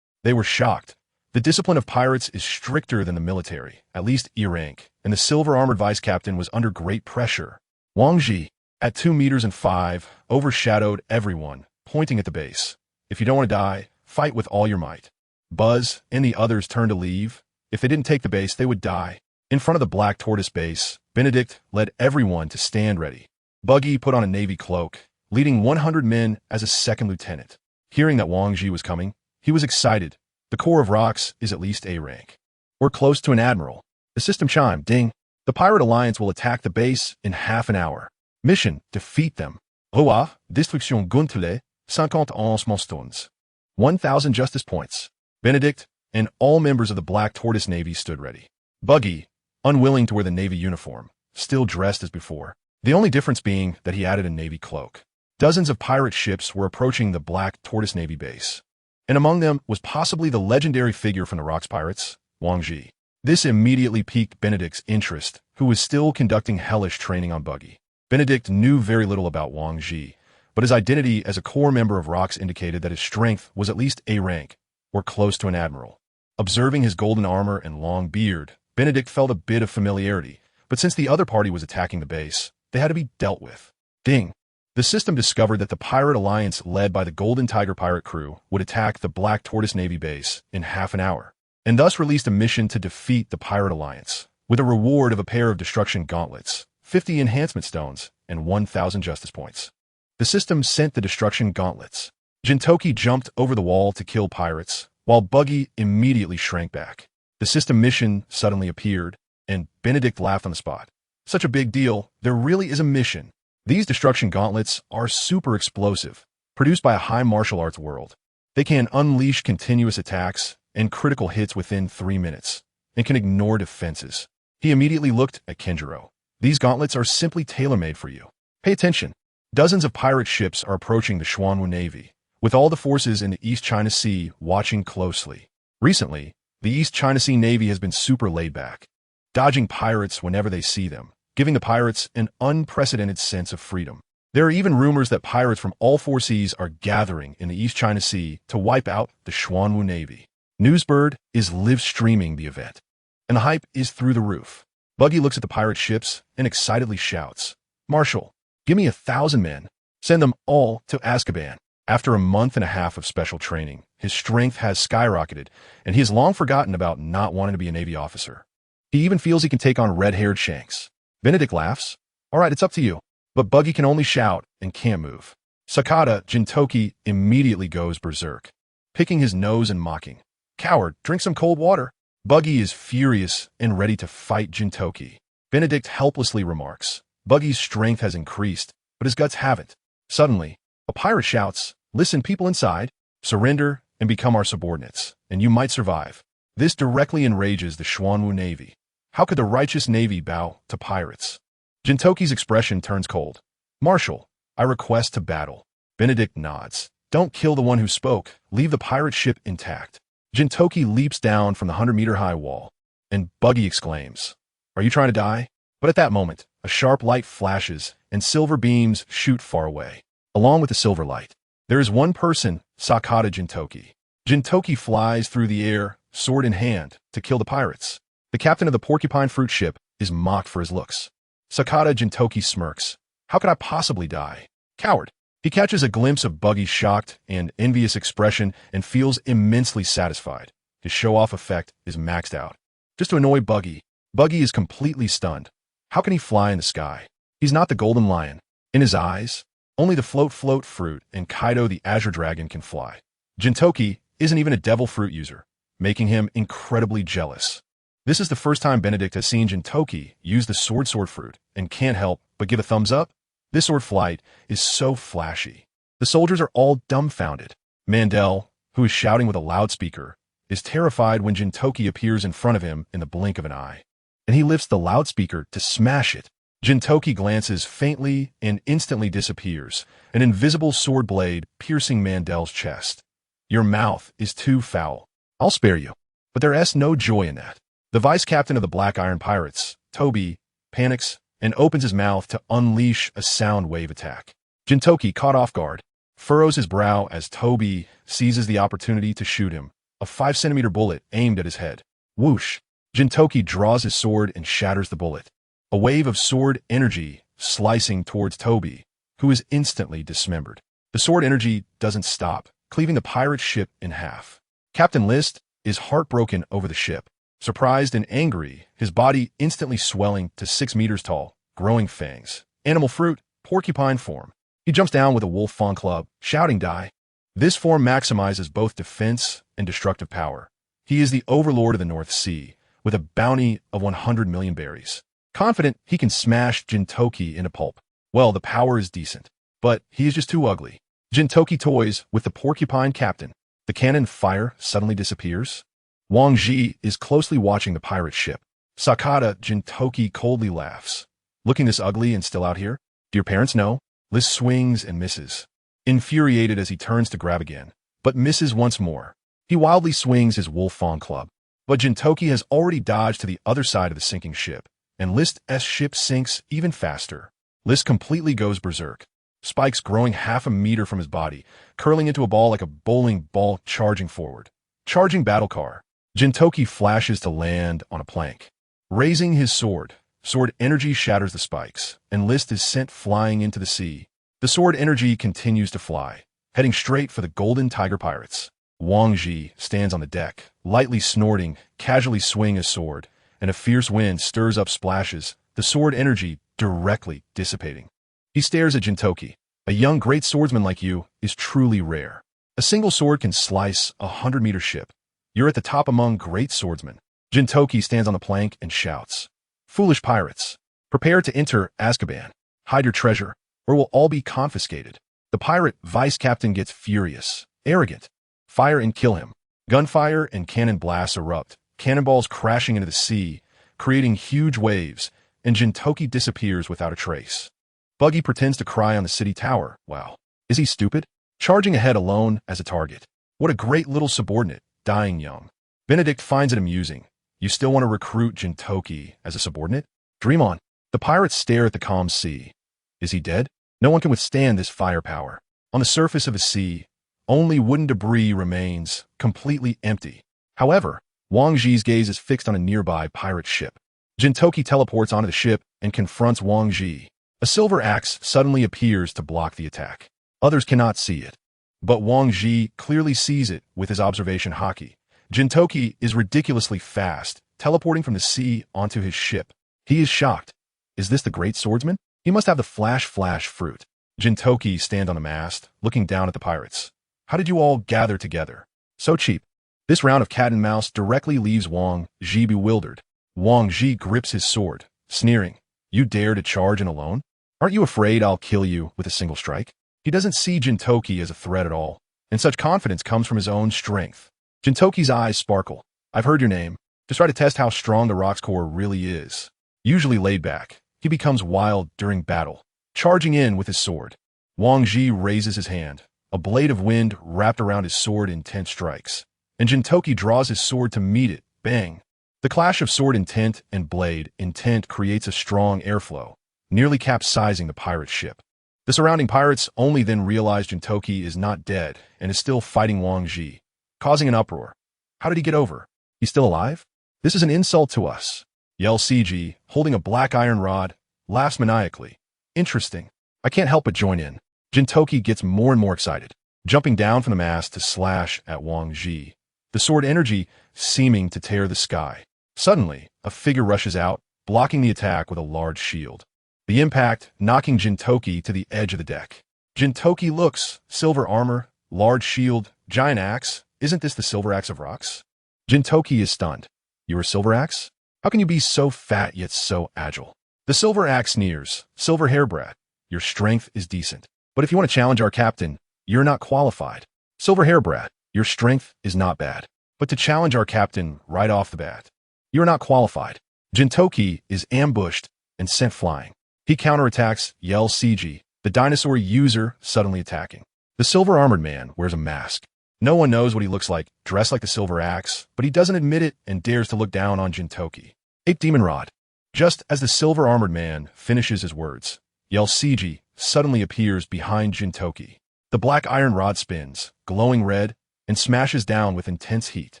they were shocked. The discipline of pirates is stricter than the military, at least E rank, and the silver-armored vice captain was under great pressure. Wang Ji, at 2 meters and 5, overshadowed everyone, pointing at the base. "If you don't want to die, fight with all your might." Buzz and the others turned to leave. If they didn't take the base, they would die. In front of the Black Tortoise base, Benedict led everyone to stand ready. Buggy put on a navy cloak, leading 100 men as a second lieutenant. Hearing that Wang Ji was coming, he was excited. The Corps of Rocks is at least A rank. We're close to an admiral. The system chimed, ding. The Pirate Alliance will attack the base in half an hour. Mission, defeat them. Roi, destruction Guntele, 51 milestones. 1,000 justice points. Benedict and all members of the Black Tortoise Navy stood ready. Buggy, unwilling to wear the Navy uniform, still dressed as before. The only difference being that he added a Navy cloak. Dozens of pirate ships were approaching the Black Tortoise Navy base, and among them was possibly the legendary figure from the Rocks Pirates, Wang Ji. This immediately piqued Benedict's interest, who was still conducting hellish training on Buggy. Benedict knew very little about Wang Ji, but his identity as a core member of Rocks indicated that his strength was at least A rank, or close to an admiral. Observing his golden armor and long beard, Benedict felt a bit of familiarity, but since the other party was attacking the base, they had to be dealt with. Ding! The system discovered that the Pirate Alliance led by the Golden Tiger pirate crew would attack the Black Tortoise Navy base in half an hour, and thus released a mission to defeat the Pirate Alliance, with a reward of a pair of destruction gauntlets, 50 enhancement stones, and 1,000 justice points. The system sent the destruction gauntlets. Jintoki jumped over the wall to kill pirates, while Buggy immediately shrank back. The system mission suddenly appeared, and Benedict laughed on the spot. Such a big deal, there really is a mission. These destruction gauntlets are super explosive, produced by a high martial arts world. They can unleash continuous attacks and critical hits within 3 minutes, and can ignore defenses. He immediately looked at Kenjiro. These gauntlets are simply tailor-made for you. Pay attention. Dozens of pirate ships are approaching the Xuanwu Navy, with all the forces in the East China Sea watching closely. Recently, the East China Sea Navy has been super laid back, dodging pirates whenever they see them, giving the pirates an unprecedented sense of freedom. There are even rumors that pirates from all 4 seas are gathering in the East China Sea to wipe out the Xuanwu Navy. Newsbird is live streaming the event, and the hype is through the roof. Buggy looks at the pirate ships and excitedly shouts, "Marshal, give me 1,000 men. Send them all to Azkaban." After a month and a half of special training, his strength has skyrocketed, and he has long forgotten about not wanting to be a Navy officer. He even feels he can take on red-haired Shanks. Benedict laughs. "All right, it's up to you." But Buggy can only shout and can't move. Sakata Jintoki immediately goes berserk, picking his nose and mocking. "Coward, drink some cold water." Buggy is furious and ready to fight Jintoki. Benedict helplessly remarks, "Buggy's strength has increased, but his guts haven't." Suddenly, a pirate shouts, "Listen, people inside, surrender and become our subordinates, and you might survive." This directly enrages the Xuanwu Navy. How could the righteous navy bow to pirates? Jintoki's expression turns cold. Marshal, I request to battle. Benedict nods. Don't kill the one who spoke. Leave the pirate ship intact. Jintoki leaps down from the 100-meter-high wall, and Buggy exclaims, Are you trying to die? But at that moment, a sharp light flashes, and silver beams shoot far away. Along with the silver light, there is one person, Sakata Jintoki. Jintoki flies through the air, sword in hand, to kill the pirates. The captain of the porcupine fruit ship is mocked for his looks. Sakata Jintoki smirks. How could I possibly die? Coward. He catches a glimpse of Buggy's shocked and envious expression and feels immensely satisfied. His show-off effect is maxed out. Just to annoy Buggy, Buggy is completely stunned. How can he fly in the sky? He's not the golden lion. In his eyes, only the float fruit and Kaido the azure dragon can fly. Jintoki isn't even a devil fruit user, making him incredibly jealous. This is the first time Benedict has seen Jintoki use the sword fruit and can't help but give a thumbs up. This sword flight is so flashy. The soldiers are all dumbfounded. Mandel, who is shouting with a loudspeaker, is terrified when Jintoki appears in front of him in the blink of an eye, and he lifts the loudspeaker to smash it. Jintoki glances faintly and instantly disappears, an invisible sword blade piercing Mandel's chest. Your mouth is too foul. I'll spare you. But there's no joy in that. The vice captain of the Black Iron Pirates, Toby, panics and opens his mouth to unleash a sound wave attack. Jintoki, caught off guard, furrows his brow as Toby seizes the opportunity to shoot him, a 5-centimeter bullet aimed at his head. Whoosh! Jintoki draws his sword and shatters the bullet. A wave of sword energy slicing towards Toby, who is instantly dismembered. The sword energy doesn't stop, cleaving the pirate ship in half. Captain List is heartbroken over the ship. Surprised and angry, his body instantly swelling to 6 meters tall, growing fangs. Animal fruit, porcupine form. He jumps down with a wolf fawn club, shouting die. This form maximizes both defense and destructive power. He is the overlord of the North Sea, with a bounty of 100 million berries. Confident he can smash Jintoki into pulp. Well, the power is decent, but he is just too ugly. Jintoki toys with the porcupine captain. The cannon fire suddenly disappears. Wang Ji is closely watching the pirate ship. Sakata Jintoki coldly laughs. Looking this ugly and still out here? Do your parents know? List swings and misses. Infuriated as he turns to grab again, but misses once more. He wildly swings his wolf fawn club. But Jintoki has already dodged to the other side of the sinking ship, and List's ship sinks even faster. List completely goes berserk. Spikes growing half a meter from his body, curling into a ball like a bowling ball charging forward. Charging battle car. Jintoki flashes to land on a plank. Raising his sword, sword energy shatters the spikes, and List is sent flying into the sea. The sword energy continues to fly, heading straight for the Golden Tiger Pirates. Wang Ji stands on the deck, lightly snorting, casually swinging his sword, and a fierce wind stirs up splashes, the sword energy directly dissipating. He stares at Jintoki. A young great swordsman like you is truly rare. A single sword can slice a 100-meter ship. You're at the top among great swordsmen. Jintoki stands on the plank and shouts, Foolish pirates, prepare to enter Azkaban. Hide your treasure, or we'll all be confiscated. The pirate vice captain gets furious, arrogant. Fire and kill him. Gunfire and cannon blasts erupt, cannonballs crashing into the sea, creating huge waves, and Jintoki disappears without a trace. Buggy pretends to cry on the city tower. Wow. Is he stupid? Charging ahead alone as a target. What a great little subordinate, dying young. Benedict finds it amusing. You still want to recruit Jintoki as a subordinate? Dream on. The pirates stare at the calm sea. Is he dead? No one can withstand this firepower. On the surface of the sea, only wooden debris remains, completely empty. However, Wang Ji's gaze is fixed on a nearby pirate ship. Jintoki teleports onto the ship and confronts Wang Ji. A silver axe suddenly appears to block the attack. Others cannot see it, but Wang Ji clearly sees it with his observation hockey. Jintoki is ridiculously fast, teleporting from the sea onto his ship. He is shocked. Is this the great swordsman? He must have the flash fruit. Jintoki stands on the mast, looking down at the pirates. How did you all gather together? So cheap. This round of cat and mouse directly leaves Wang Ji bewildered. Wang Ji grips his sword, sneering. You dare to charge in alone? Aren't you afraid I'll kill you with a single strike? He doesn't see Jintoki as a threat at all, and such confidence comes from his own strength. Jintoki's eyes sparkle. I've heard your name. to try to test how strong the rock's core really is. Usually laid back, he becomes wild during battle, charging in with his sword. Wang Ji raises his hand, a blade of wind wrapped around his sword in 10 strikes, and Jintoki draws his sword to meet it. Bang! The clash of sword intent and blade intent creates a strong airflow, nearly capsizing the pirate ship. The surrounding pirates only then realize Jintoki is not dead and is still fighting Wang Ji, causing an uproar. How did he get over? He's still alive? This is an insult to us, yells CG, holding a black iron rod, laughs maniacally. Interesting. I can't help but join in. Jintoki gets more and more excited, jumping down from the mast to slash at Wang Ji, the sword energy seeming to tear the sky. Suddenly, a figure rushes out, blocking the attack with a large shield. The impact knocking Jintoki to the edge of the deck. Jintoki looks, silver armor, large shield, giant axe. Isn't this the silver axe of rocks? Jintoki is stunned. You're a silver axe? How can you be so fat yet so agile? The silver axe sneers, silver hairbrat. Your strength is decent. But if you want to challenge our captain, you're not qualified. Silver hairbrat, your strength is not bad. But to challenge our captain right off the bat, you're not qualified. Jintoki is ambushed and sent flying. He counterattacks, yells CG, the dinosaur user suddenly attacking. The silver-armored man wears a mask. No one knows what he looks like, dressed like the silver axe, but he doesn't admit it and dares to look down on Jintoki. Ape Demon Rod. Just as the silver-armored man finishes his words, yells CG suddenly appears behind Jintoki. The black iron rod spins, glowing red, and smashes down with intense heat.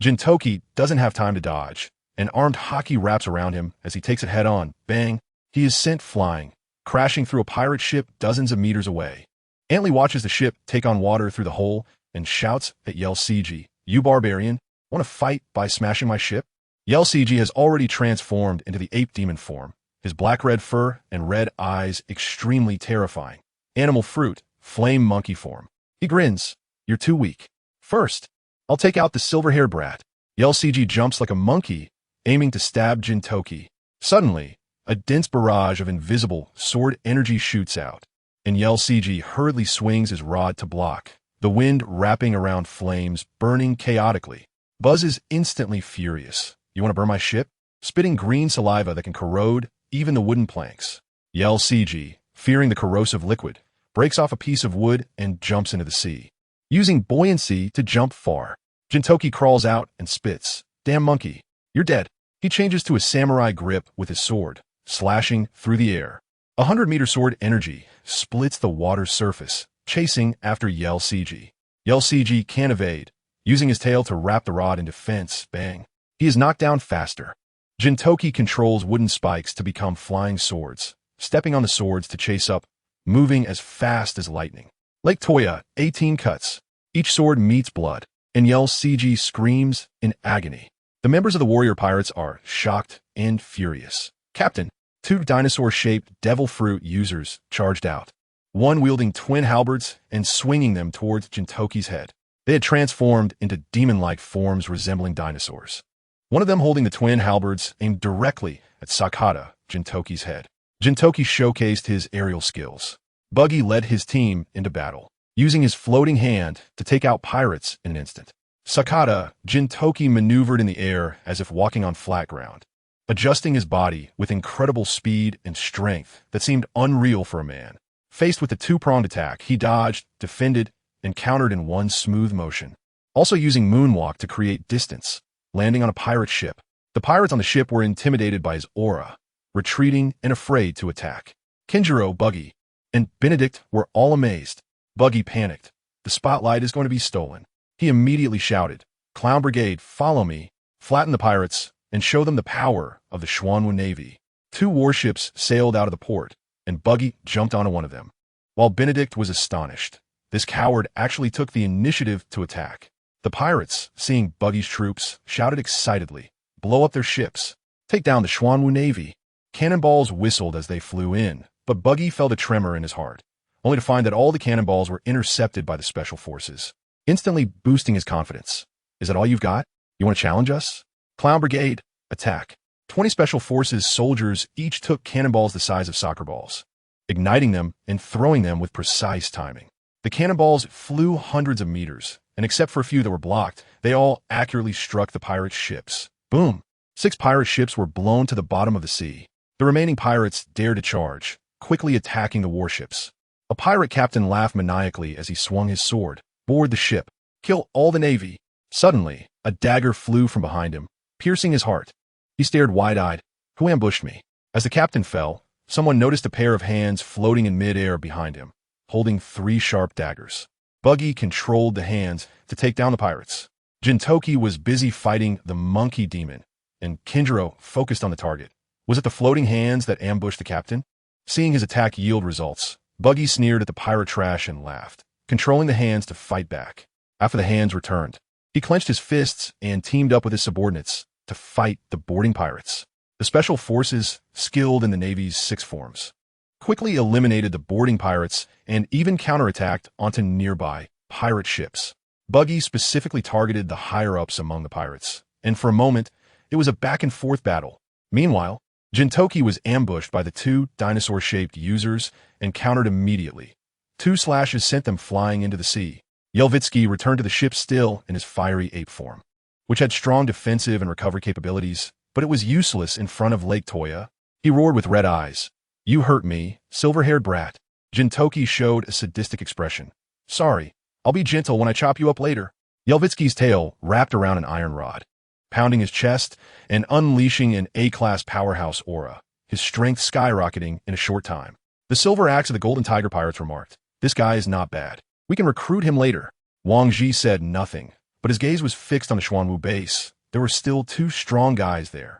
Jintoki doesn't have time to dodge. An armed hockey wraps around him as he takes it head-on. Bang! He is sent flying, crashing through a pirate ship dozens of meters away. Antley watches the ship take on water through the hole and shouts at Yell CG, "You barbarian, want to fight by smashing my ship?" Yell CG has already transformed into the ape demon form, his black-red fur and red eyes extremely terrifying. Animal fruit, flame monkey form. He grins. "You're too weak. First, I'll take out the silver-haired brat." Yell CG jumps like a monkey, aiming to stab Jintoki. Suddenly, a dense barrage of invisible sword energy shoots out, and Yell CG hurriedly swings his rod to block, the wind wrapping around flames, burning chaotically. Buzz is instantly furious. "You want to burn my ship?" Spitting green saliva that can corrode even the wooden planks. Yell CG, fearing the corrosive liquid, breaks off a piece of wood and jumps into the sea, using buoyancy to jump far. Jintoki crawls out and spits. "Damn monkey, you're dead." He changes to a samurai grip with his sword, slashing through the air. 100-meter sword energy splits the water's surface, chasing after Yell CG. Yell CG can't evade, using his tail to wrap the rod in defense. Bang. He is knocked down faster. Jintoki controls wooden spikes to become flying swords, stepping on the swords to chase up, moving as fast as lightning. Lake Toya, 18 cuts. Each sword meets blood, and Yell CG screams in agony. The members of the warrior pirates are shocked and furious. Captain, 2 dinosaur-shaped devil fruit users charged out, one wielding twin halberds and swinging them towards Jintoki's head. They had transformed into demon-like forms resembling dinosaurs. One of them holding the twin halberds aimed directly at Sakata, Jintoki's head. Jintoki showcased his aerial skills. Buggy led his team into battle, using his floating hand to take out pirates in an instant. Sakata, Jintoki maneuvered in the air as if walking on flat ground, adjusting his body with incredible speed and strength that seemed unreal for a man. Faced with the 2-pronged attack, he dodged, defended, and countered in one smooth motion, also using moonwalk to create distance, landing on a pirate ship. The pirates on the ship were intimidated by his aura, retreating and afraid to attack. Kenjiro, Buggy, and Benedict were all amazed. Buggy panicked. The spotlight is going to be stolen. He immediately shouted, "Clown Brigade, follow me, flatten the pirates, and show them the power of the Xuanwu Navy." 2 warships sailed out of the port, and Buggy jumped onto one of them. While Benedict was astonished, this coward actually took the initiative to attack. The pirates, seeing Buggy's troops, shouted excitedly, "Blow up their ships. Take down the Xuanwu Navy." Cannonballs whistled as they flew in, but Buggy felt a tremor in his heart, only to find that all the cannonballs were intercepted by the special forces, instantly boosting his confidence. "Is that all you've got? You want to challenge us?" Clown Brigade, attack. 20 Special Forces soldiers each took cannonballs the size of soccer balls, igniting them and throwing them with precise timing. The cannonballs flew hundreds of meters, and except for a few that were blocked, they all accurately struck the pirate ships. Boom! 6 pirate ships were blown to the bottom of the sea. The remaining pirates dared to charge, quickly attacking the warships. A pirate captain laughed maniacally as he swung his sword. Board the ship. Kill all the navy. Suddenly, a dagger flew from behind him, piercing his heart. He stared wide-eyed. Who ambushed me? As the captain fell, someone noticed a pair of hands floating in mid-air behind him, holding 3 sharp daggers. Buggy controlled the hands to take down the pirates. Jintoki was busy fighting the monkey demon, and Kinjiro focused on the target. Was it the floating hands that ambushed the captain? Seeing his attack yield results, Buggy sneered at the pirate trash and laughed, controlling the hands to fight back. After the hands returned, he clenched his fists and teamed up with his subordinates to fight the boarding pirates. The special forces, skilled in the Navy's 6 forms, quickly eliminated the boarding pirates and even counterattacked onto nearby pirate ships. Buggy specifically targeted the higher-ups among the pirates, and for a moment, it was a back-and-forth battle. Meanwhile, Jintoki was ambushed by the 2 dinosaur-shaped users and countered immediately. 2 slashes sent them flying into the sea. Yelvitsky returned to the ship still in his fiery ape form, which had strong defensive and recovery capabilities, but it was useless in front of Lake Toya. He roared with red eyes. You hurt me, silver-haired brat. Jintoki showed a sadistic expression. Sorry, I'll be gentle when I chop you up later. Yelvitsky's tail wrapped around an iron rod, pounding his chest and unleashing an A-class powerhouse aura, his strength skyrocketing in a short time. The silver axe of the Golden Tiger pirates remarked, This guy is not bad. We can recruit him later. Wang Ji said nothing, but his gaze was fixed on the Xuanwu base. There were still 2 strong guys there.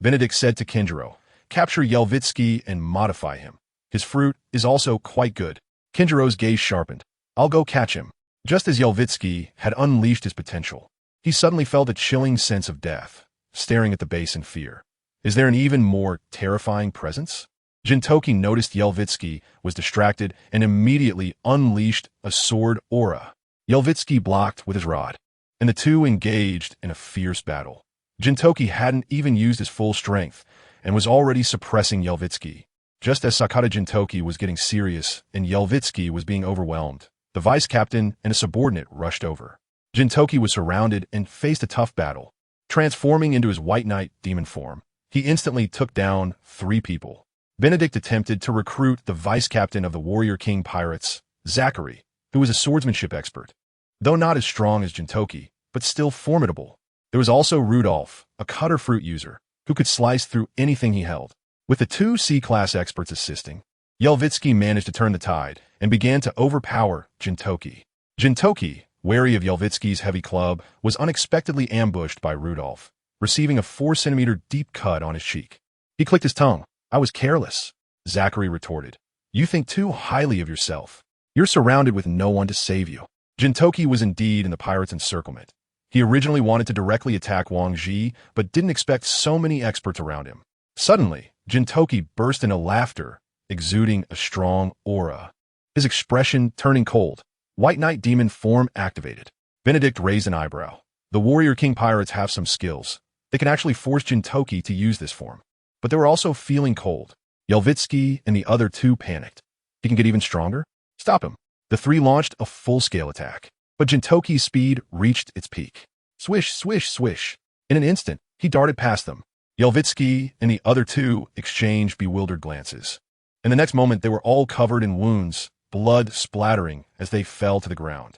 Benedict said to Kinjiro, Capture Yelvitsky and modify him. His fruit is also quite good. Kinjiro's gaze sharpened. I'll go catch him. Just as Yelvitsky had unleashed his potential, he suddenly felt a chilling sense of death, staring at the base in fear. Is there an even more terrifying presence? Jintoki noticed Yelvitsky was distracted and immediately unleashed a sword aura. Yelvitsky blocked with his rod, and the 2 engaged in a fierce battle. Jintoki hadn't even used his full strength and was already suppressing Yelvitsky. Just as Sakata Jintoki was getting serious and Yelvitsky was being overwhelmed, the vice captain and a subordinate rushed over. Jintoki was surrounded and faced a tough battle. Transforming into his White Knight demon form, he instantly took down 3 people. Benedict attempted to recruit the vice captain of the Warrior King pirates, Zachary, who was a swordsmanship expert. Though not as strong as Jintoki, but still formidable. There was also Rudolph, a cutter fruit user, who could slice through anything he held. With the 2 C-class experts assisting, Yelvitsky managed to turn the tide and began to overpower Jintoki. Jintoki, wary of Yelvitsky's heavy club, was unexpectedly ambushed by Rudolph, receiving a 4-centimeter deep cut on his cheek. He clicked his tongue. I was careless, Zachary retorted. You think too highly of yourself. You're surrounded with no one to save you. Jintoki was indeed in the pirates' encirclement. He originally wanted to directly attack Wang Ji, but didn't expect so many experts around him. Suddenly, Jintoki burst into laughter, exuding a strong aura. His expression turning cold. White Knight demon form activated. Benedict raised an eyebrow. The Warrior King pirates have some skills. They can actually force Jintoki to use this form. But they were also feeling cold. Yelvitsky and the other 2 panicked. He can get even stronger? Stop him. The 3 launched a full-scale attack. But Jintoki's speed reached its peak. Swish, swish, swish. In an instant, he darted past them. Yelvitsky and the other 2 exchanged bewildered glances. In the next moment, they were all covered in wounds, blood splattering as they fell to the ground.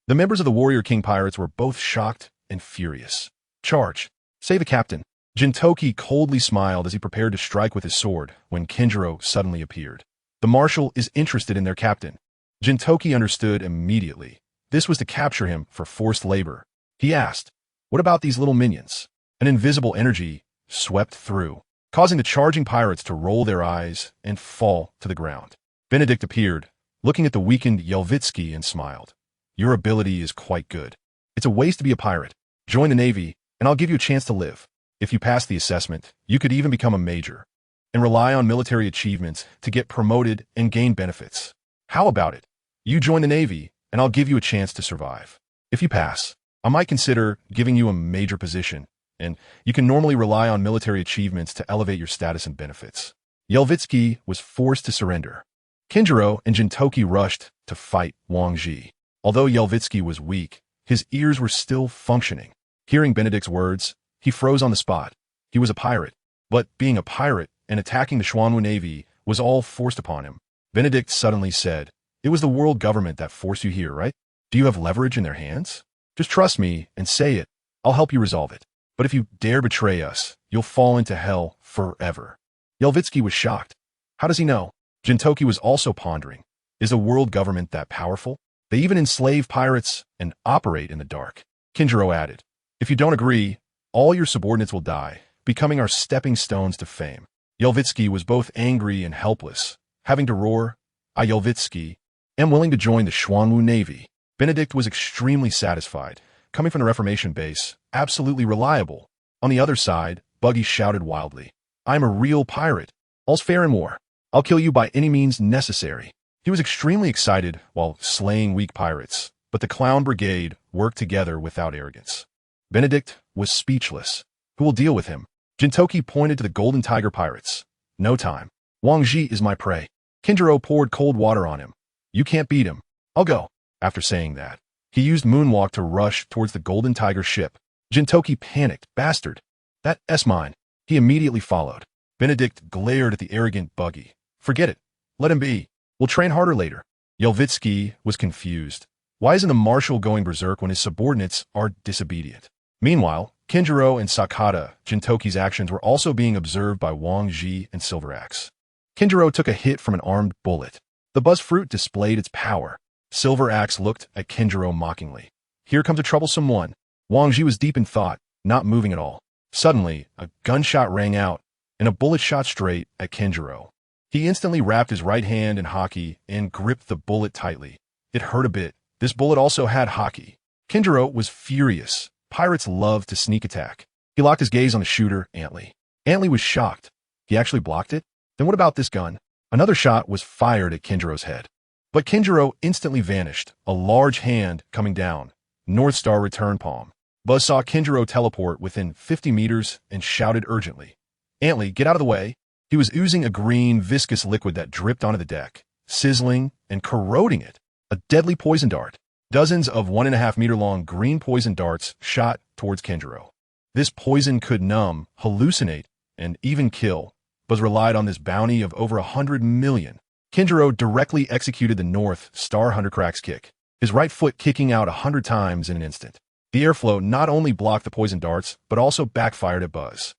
The members of the Warrior King pirates were both shocked and furious. Charge. Say the captain. Jintoki coldly smiled as he prepared to strike with his sword when Kinjiro suddenly appeared. The marshal is interested in their captain. Jintoki understood immediately. This was to capture him for forced labor. He asked, What about these little minions? An invisible energy swept through, causing the charging pirates to roll their eyes and fall to the ground. Benedict appeared, looking at the weakened Yelvitsky, and smiled. Your ability is quite good. It's a waste to be a pirate. Join the Navy, and I'll give you a chance to live. If you pass the assessment, you could even become a major, and rely on military achievements to get promoted and gain benefits. How about it? You join the Navy, and I'll give you a chance to survive. If you pass, I might consider giving you a major position, and you can normally rely on military achievements to elevate your status and benefits. Yelvitsky was forced to surrender. Kinjiro and Jintoki rushed to fight Wang Ji. Although Yelvitsky was weak, his ears were still functioning. Hearing Benedict's words, he froze on the spot. He was a pirate. But being a pirate and attacking the Xuanwu Navy was all forced upon him. Benedict suddenly said, "It was the world government that forced you here, right? Do you have leverage in their hands? Just trust me and say it. I'll help you resolve it. But if you dare betray us, you'll fall into hell forever." Yelvitsky was shocked. How does he know? Jintoki was also pondering. Is a world government that powerful? They even enslave pirates and operate in the dark. Kinjiro added, "If you don't agree, all your subordinates will die, becoming our stepping stones to fame." Yelvitsky was both angry and helpless, having to roar, "I, Yelvitsky, am willing to join the Xuanwu Navy." Benedict was extremely satisfied. Coming from the Reformation base, absolutely reliable. On the other side, Buggy shouted wildly, "I'm a real pirate. All's fair in war. I'll kill you by any means necessary." He was extremely excited while slaying weak pirates, but the Clown Brigade worked together without arrogance. Benedict was speechless. Who will deal with him? Jintoki pointed to the Golden Tiger pirates. "No time. Wang Ji is my prey." Kinjiro poured cold water on him. "You can't beat him. I'll go." After saying that, he used Moonwalk to rush towards the Golden Tiger ship. Jintoki panicked. "Bastard! That's mine." He immediately followed. Benedict glared at the arrogant Buggy. "Forget it. Let him be. We'll train harder later." Yelvitsky was confused. Why isn't the marshal going berserk when his subordinates are disobedient? Meanwhile, Kinjiro and Sakata, Jintoki's actions were also being observed by Wang Ji and Silver Axe. Kinjiro took a hit from an armed bullet. The buzz fruit displayed its power. Silver Axe looked at Kinjiro mockingly. "Here comes a troublesome one." Wang Ji was deep in thought, not moving at all. Suddenly, a gunshot rang out, and a bullet shot straight at Kinjiro. He instantly wrapped his right hand in haki and gripped the bullet tightly. It hurt a bit. This bullet also had haki. Kinjiro was furious. Pirates love to sneak attack. He locked his gaze on the shooter, Antly. Antly was shocked. He actually blocked it? Then what about this gun? Another shot was fired at Kinjiro's head. But Kinjiro instantly vanished, a large hand coming down. North Star return palm. Buzz saw Kinjiro teleport within 50 meters and shouted urgently, "Antly, get out of the way." He was oozing a green, viscous liquid that dripped onto the deck, sizzling and corroding it. A deadly poison dart. Dozens of 1.5-meter-long green poison darts shot towards Kinjiro. This poison could numb, hallucinate, and even kill. Buzz relied on this bounty of over 100 million. Kinjiro directly executed the North Star Huntercrack's kick, his right foot kicking out 100 times in an instant. The airflow not only blocked the poison darts, but also backfired at Buzz.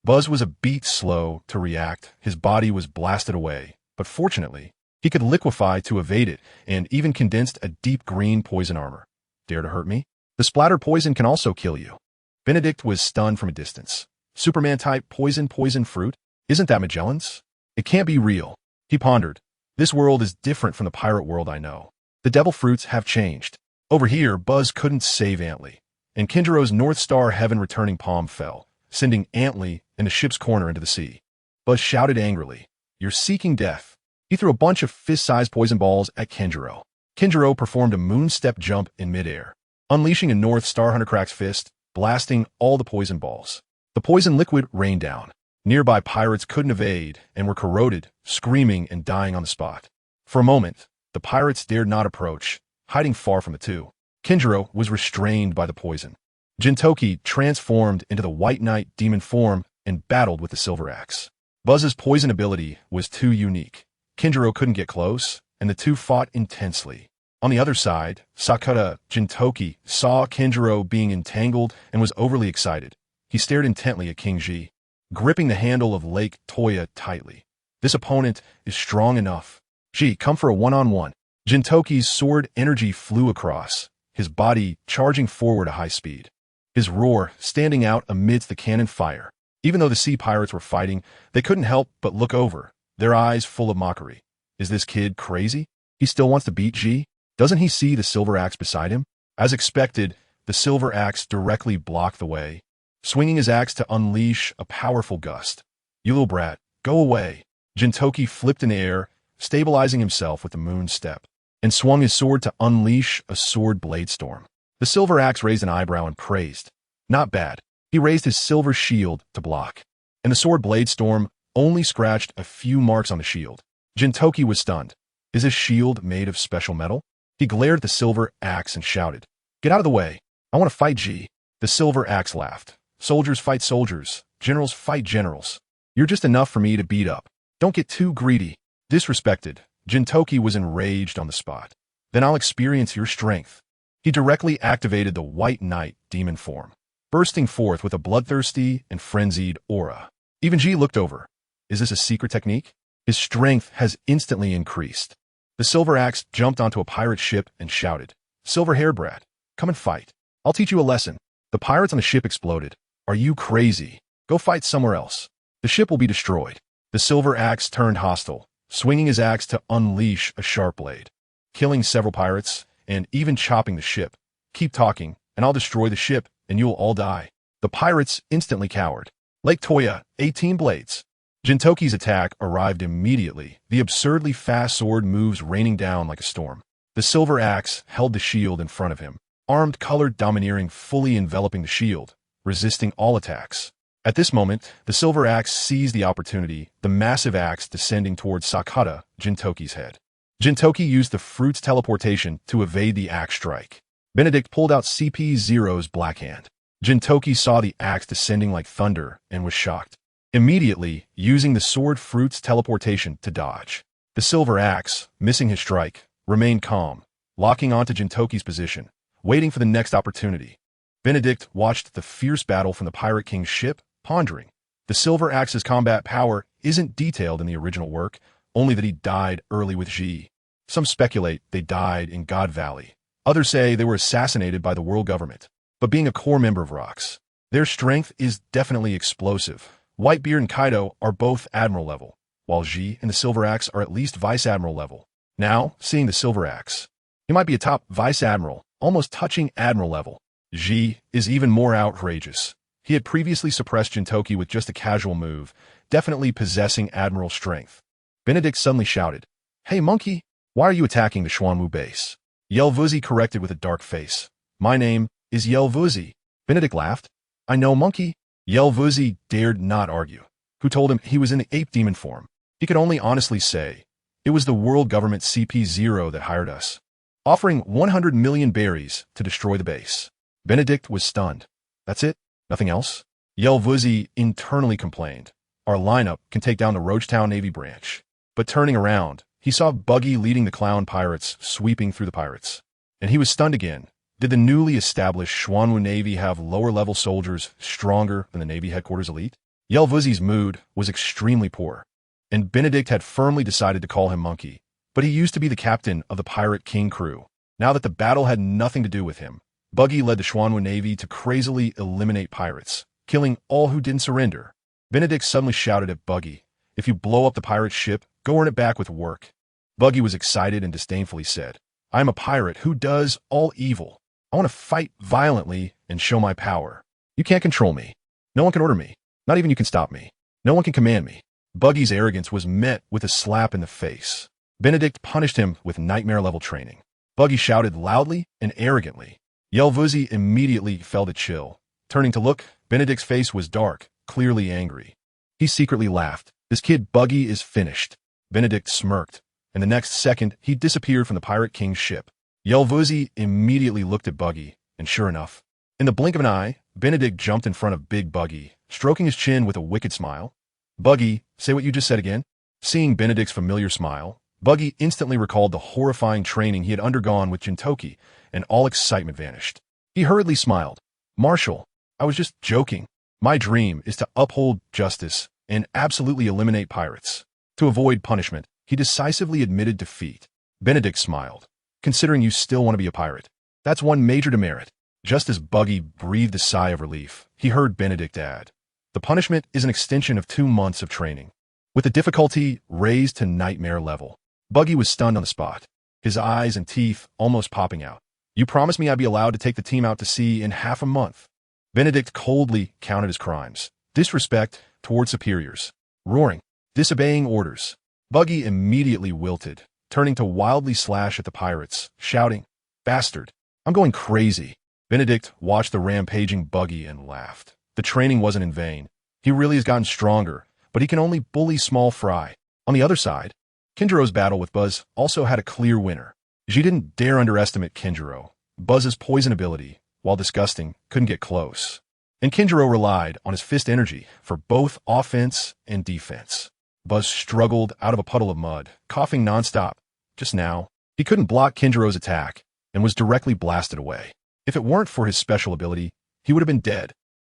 Buzz was a beat slow to react. His body was blasted away, but fortunately, he could liquefy to evade it and even condensed a deep green poison armor. Dare to hurt me? The splatter poison can also kill you. Benedict was stunned from a distance. Superman-type poison fruit? Isn't that Magellan's? It can't be real. He pondered. This world is different from the pirate world I know. The devil fruits have changed. Over here, Buzz couldn't save Antly, and Kinjiro's North Star Heaven returning palm fell, sending Antly and the ship's corner into the sea. Buzz shouted angrily, "You're seeking death." He threw a bunch of fist-sized poison balls at Kinjiro. Kinjiro performed a moon-step jump in midair, unleashing a North Star Huntercrack's fist, blasting all the poison balls. The poison liquid rained down. Nearby pirates couldn't evade and were corroded, screaming and dying on the spot. For a moment, the pirates dared not approach, hiding far from the two. Kinjiro was restrained by the poison. Jintoki transformed into the White Knight demon form and battled with the Silver Axe. Buzz's poison ability was too unique. Kinjiro couldn't get close, and the two fought intensely. On the other side, Sakata Jintoki saw Kinjiro being entangled and was overly excited. He stared intently at King Ji, gripping the handle of Lake Toya tightly. This opponent is strong enough. Ji, come for a one-on-one. Jintoki's sword energy flew across, his body charging forward at high speed. His roar standing out amidst the cannon fire. Even though the sea pirates were fighting, they couldn't help but look over, their eyes full of mockery. Is this kid crazy? He still wants to beat Ji? Doesn't he see the Silver Axe beside him? As expected, the Silver Axe directly blocked the way, swinging his axe to unleash a powerful gust. "You little brat, go away." Jintoki flipped in the air, stabilizing himself with the moon step, and swung his sword to unleash a sword blade storm. The Silver Axe raised an eyebrow and praised. Not bad. He raised his silver shield to block, and the sword blade storm only scratched a few marks on the shield. Jintoki was stunned. Is this shield made of special metal? He glared at the Silver Axe and shouted, "Get out of the way. I want to fight Ji." The Silver Axe laughed. Soldiers fight soldiers. Generals fight generals. You're just enough for me to beat up. Don't get too greedy. Disrespected, Jintoki was enraged on the spot. Then I'll experience your strength. He directly activated the White Knight demon form, bursting forth with a bloodthirsty and frenzied aura. Even Ji looked over. Is this a secret technique? His strength has instantly increased. The Silver Axe jumped onto a pirate ship and shouted, "Silver Hair Brat, come and fight. I'll teach you a lesson." The pirates on the ship exploded. "Are you crazy? Go fight somewhere else. The ship will be destroyed." The Silver Axe turned hostile, swinging his axe to unleash a sharp blade, killing several pirates and even chopping the ship. "Keep talking, and I'll destroy the ship, and you'll all die." The pirates instantly cowered. Lake Toya, 18 blades. Jintoki's attack arrived immediately, the absurdly fast sword moves raining down like a storm. The Silver Axe held the shield in front of him, armed colored domineering fully enveloping the shield, resisting all attacks. At this moment, the Silver Axe seized the opportunity, the massive axe descending towards Sakata, Jintoki's head. Jintoki used the fruit's teleportation to evade the axe strike. Benedict pulled out CP0's black hand. Jintoki saw the axe descending like thunder and was shocked, immediately using the sword fruit's teleportation to dodge. The Silver Axe, missing his strike, remained calm, locking onto Jintoki's position, waiting for the next opportunity. Benedict watched the fierce battle from the Pirate King's ship, pondering. The Silver Axe's combat power isn't detailed in the original work, only that he died early with Ji. Some speculate they died in God Valley. Others say they were assassinated by the world government. But being a core member of Rocks, their strength is definitely explosive. Whitebeard and Kaido are both Admiral level, while Ji and the Silver Axe are at least Vice Admiral level. Now, seeing the Silver Axe, he might be a top Vice Admiral, almost touching Admiral level. Ji is even more outrageous. He had previously suppressed Jintoki with just a casual move, definitely possessing Admiral strength. Benedict suddenly shouted, "Hey monkey, why are you attacking the Xuanwu base?" Yelvuzi corrected with a dark face. "My name is Yelvuzi." Benedict laughed. "I know monkey." Yelvuzi dared not argue. Who told him he was in the ape demon form? He could only honestly say, "It was the world government CP0 that hired us, offering 100 million berries to destroy the base." Benedict was stunned. "That's it? Nothing else?" Yelvuzi internally complained. "Our lineup can take down the Roachtown Navy branch." But turning around, he saw Buggy leading the clown pirates sweeping through the pirates. And he was stunned again. Did the newly established Xuanwu Navy have lower-level soldiers stronger than the Navy headquarters elite? Yelvuzi's mood was extremely poor, and Benedict had firmly decided to call him Monkey. But he used to be the captain of the Pirate King crew. Now that the battle had nothing to do with him, Buggy led the Xuanwu Navy to crazily eliminate pirates, killing all who didn't surrender. Benedict suddenly shouted at Buggy, "If you blow up the pirate ship, go earn it back with work." Buggy was excited and disdainfully said, "I am a pirate who does all evil. I want to fight violently and show my power. You can't control me. No one can order me. Not even you can stop me. No one can command me." Buggy's arrogance was met with a slap in the face. Benedict punished him with nightmare-level training. Buggy shouted loudly and arrogantly. Yelvuzi immediately felt a chill. Turning to look, Benedict's face was dark, clearly angry. He secretly laughed. This kid Buggy is finished. Benedict smirked, and the next second he disappeared from the Pirate King's ship. Yelvuzi immediately looked at Buggy, and sure enough, in the blink of an eye, Benedict jumped in front of Big Buggy, stroking his chin with a wicked smile. "Buggy, say what you just said again." Seeing Benedict's familiar smile, Buggy instantly recalled the horrifying training he had undergone with Jintoki, and all excitement vanished. He hurriedly smiled. "Marshal, I was just joking. My dream is to uphold justice and absolutely eliminate pirates." To avoid punishment, he decisively admitted defeat. Benedict smiled. "Considering you still want to be a pirate, that's one major demerit." Just as Buggy breathed a sigh of relief, he heard Benedict add, "The punishment is an extension of 2 months of training, with the difficulty raised to nightmare level." Buggy was stunned on the spot, his eyes and teeth almost popping out. "You promised me I'd be allowed to take the team out to sea in half a month." Benedict coldly counted his crimes. Disrespect toward superiors. Roaring. Disobeying orders. Buggy immediately wilted, turning to wildly slash at the pirates, shouting, "Bastard, I'm going crazy." Benedict watched the rampaging Buggy and laughed. The training wasn't in vain. He really has gotten stronger, but he can only bully small fry. On the other side, Kinjiro's battle with Buzz also had a clear winner. She didn't dare underestimate Kinjiro. Buzz's poison ability, while disgusting, couldn't get close. and Kinjiro relied on his fist energy for both offense and defense. Buzz struggled out of a puddle of mud, coughing nonstop. Just now, he couldn't block Kinjiro's attack and was directly blasted away. If it weren't for his special ability, he would have been dead.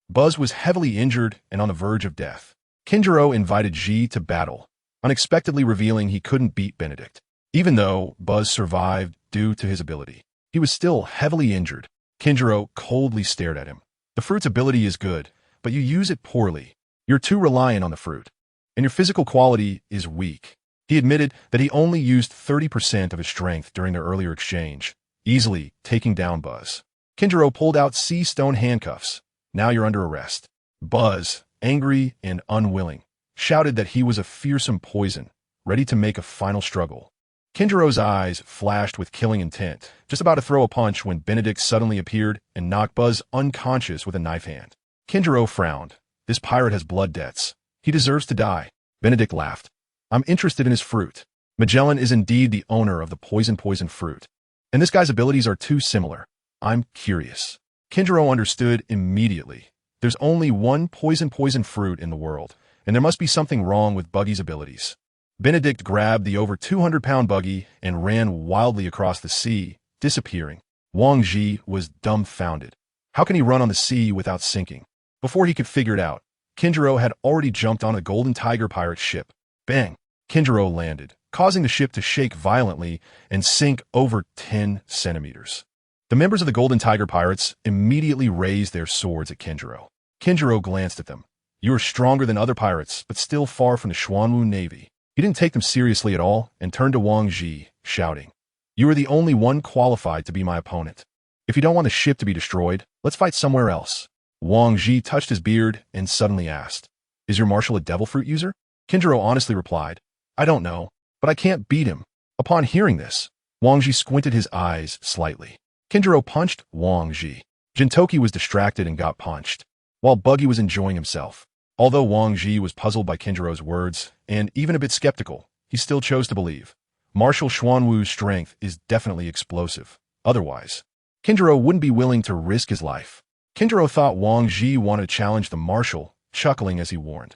Buzz was heavily injured and on the verge of death. Kinjiro invited Ji to battle, unexpectedly revealing he couldn't beat Benedict. Even though Buzz survived due to his ability, he was still heavily injured. Kinjiro coldly stared at him. The fruit's ability is good, but you use it poorly. You're too reliant on the fruit, and your physical quality is weak. He admitted that he only used 30% of his strength during their earlier exchange, easily taking down Buzz. Kinjiro pulled out sea stone handcuffs. Now you're under arrest. Buzz, angry and unwilling, shouted that he was a fearsome poison, ready to make a final struggle. Kinjiro's eyes flashed with killing intent, just about to throw a punch when Benedict suddenly appeared and knocked Buzz unconscious with a knife hand. Kinjiro frowned. This pirate has blood debts. He deserves to die. Benedict laughed. I'm interested in his fruit. Magellan is indeed the owner of the poison fruit. And this guy's abilities are too similar. I'm curious. Kinjiro understood immediately. There's only one poison fruit in the world, and there must be something wrong with Buggy's abilities. Benedict grabbed the over 200-pound Buggy and ran wildly across the sea, disappearing. Wang Ji was dumbfounded. How can he run on the sea without sinking? Before he could figure it out, Kinjiro had already jumped on a Golden Tiger pirate ship. Bang! Kinjiro landed, causing the ship to shake violently and sink over 10 centimeters. The members of the Golden Tiger pirates immediately raised their swords at Kinjiro. Kinjiro glanced at them. You are stronger than other pirates, but still far from the Xuanwu Navy. He didn't take them seriously at all and turned to Wang Ji, shouting, You are the only one qualified to be my opponent. If you don't want the ship to be destroyed, let's fight somewhere else. Wang Ji touched his beard and suddenly asked, Is your marshal a devil fruit user? Kinjiro honestly replied, I don't know, but I can't beat him. Upon hearing this, Wang Ji squinted his eyes slightly. Kinjiro punched Wang Ji. Jintoki was distracted and got punched, while Buggy was enjoying himself. Although Wang Ji was puzzled by Kinjiro's words, and even a bit skeptical, he still chose to believe. Marshal Xuanwu's strength is definitely explosive. Otherwise, Kinjiro wouldn't be willing to risk his life. Kinjiro thought Wang Ji wanted to challenge the marshal, chuckling as he warned.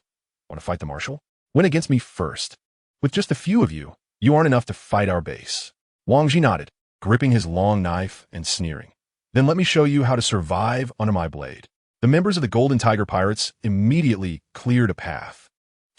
Want to fight the marshal? Win against me first. With just a few of you, you aren't enough to fight our base. Wang Ji nodded, gripping his long knife and sneering. Then let me show you how to survive under my blade. The members of the Golden Tiger pirates immediately cleared a path.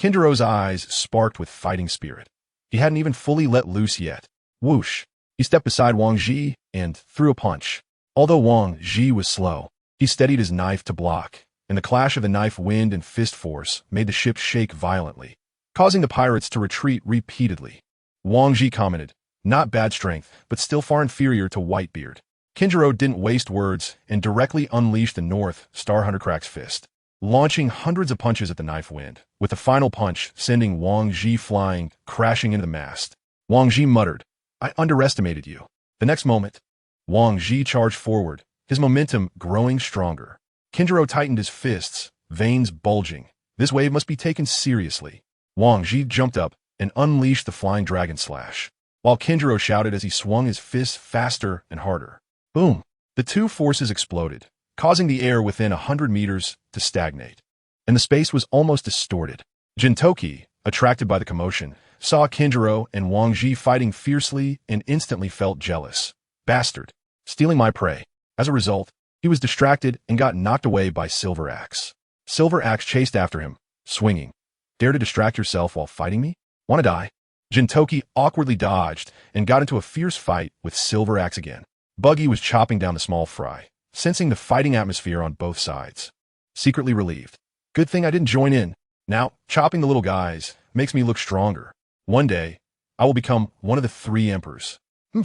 Kinjiro's eyes sparked with fighting spirit. He hadn't even fully let loose yet. Whoosh! He stepped beside Wang Ji and threw a punch. Although Wang Ji was slow, he steadied his knife to block, and the clash of the knife wind and fist force made the ship shake violently, causing the pirates to retreat repeatedly. Wang Ji commented, Not bad strength, but still far inferior to Whitebeard. Kinjiro didn't waste words and directly unleashed the North Star Huntercrack's fist, launching hundreds of punches at the knife wind, with the final punch sending Wang Ji flying, crashing into the mast. Wang Ji muttered, I underestimated you. The next moment, Wang Ji charged forward, his momentum growing stronger. Kinjiro tightened his fists, veins bulging. This wave must be taken seriously. Wang Ji jumped up and unleashed the Flying Dragon Slash, while Kinjiro shouted as he swung his fists faster and harder. Boom! The two forces exploded, causing the air within 100 meters to stagnate, and the space was almost distorted. Jintoki, attracted by the commotion, saw Kinjiro and Wang Ji fighting fiercely and instantly felt jealous. Bastard! Stealing my prey. As a result, he was distracted and got knocked away by Silver Axe. Silver Axe chased after him, swinging. Dare to distract yourself while fighting me? Wanna die? Jintoki awkwardly dodged and got into a fierce fight with Silver Axe again. Buggy was chopping down the small fry, sensing the fighting atmosphere on both sides. Secretly relieved. Good thing I didn't join in. Now, chopping the little guys makes me look stronger. One day, I will become one of the 3 emperors.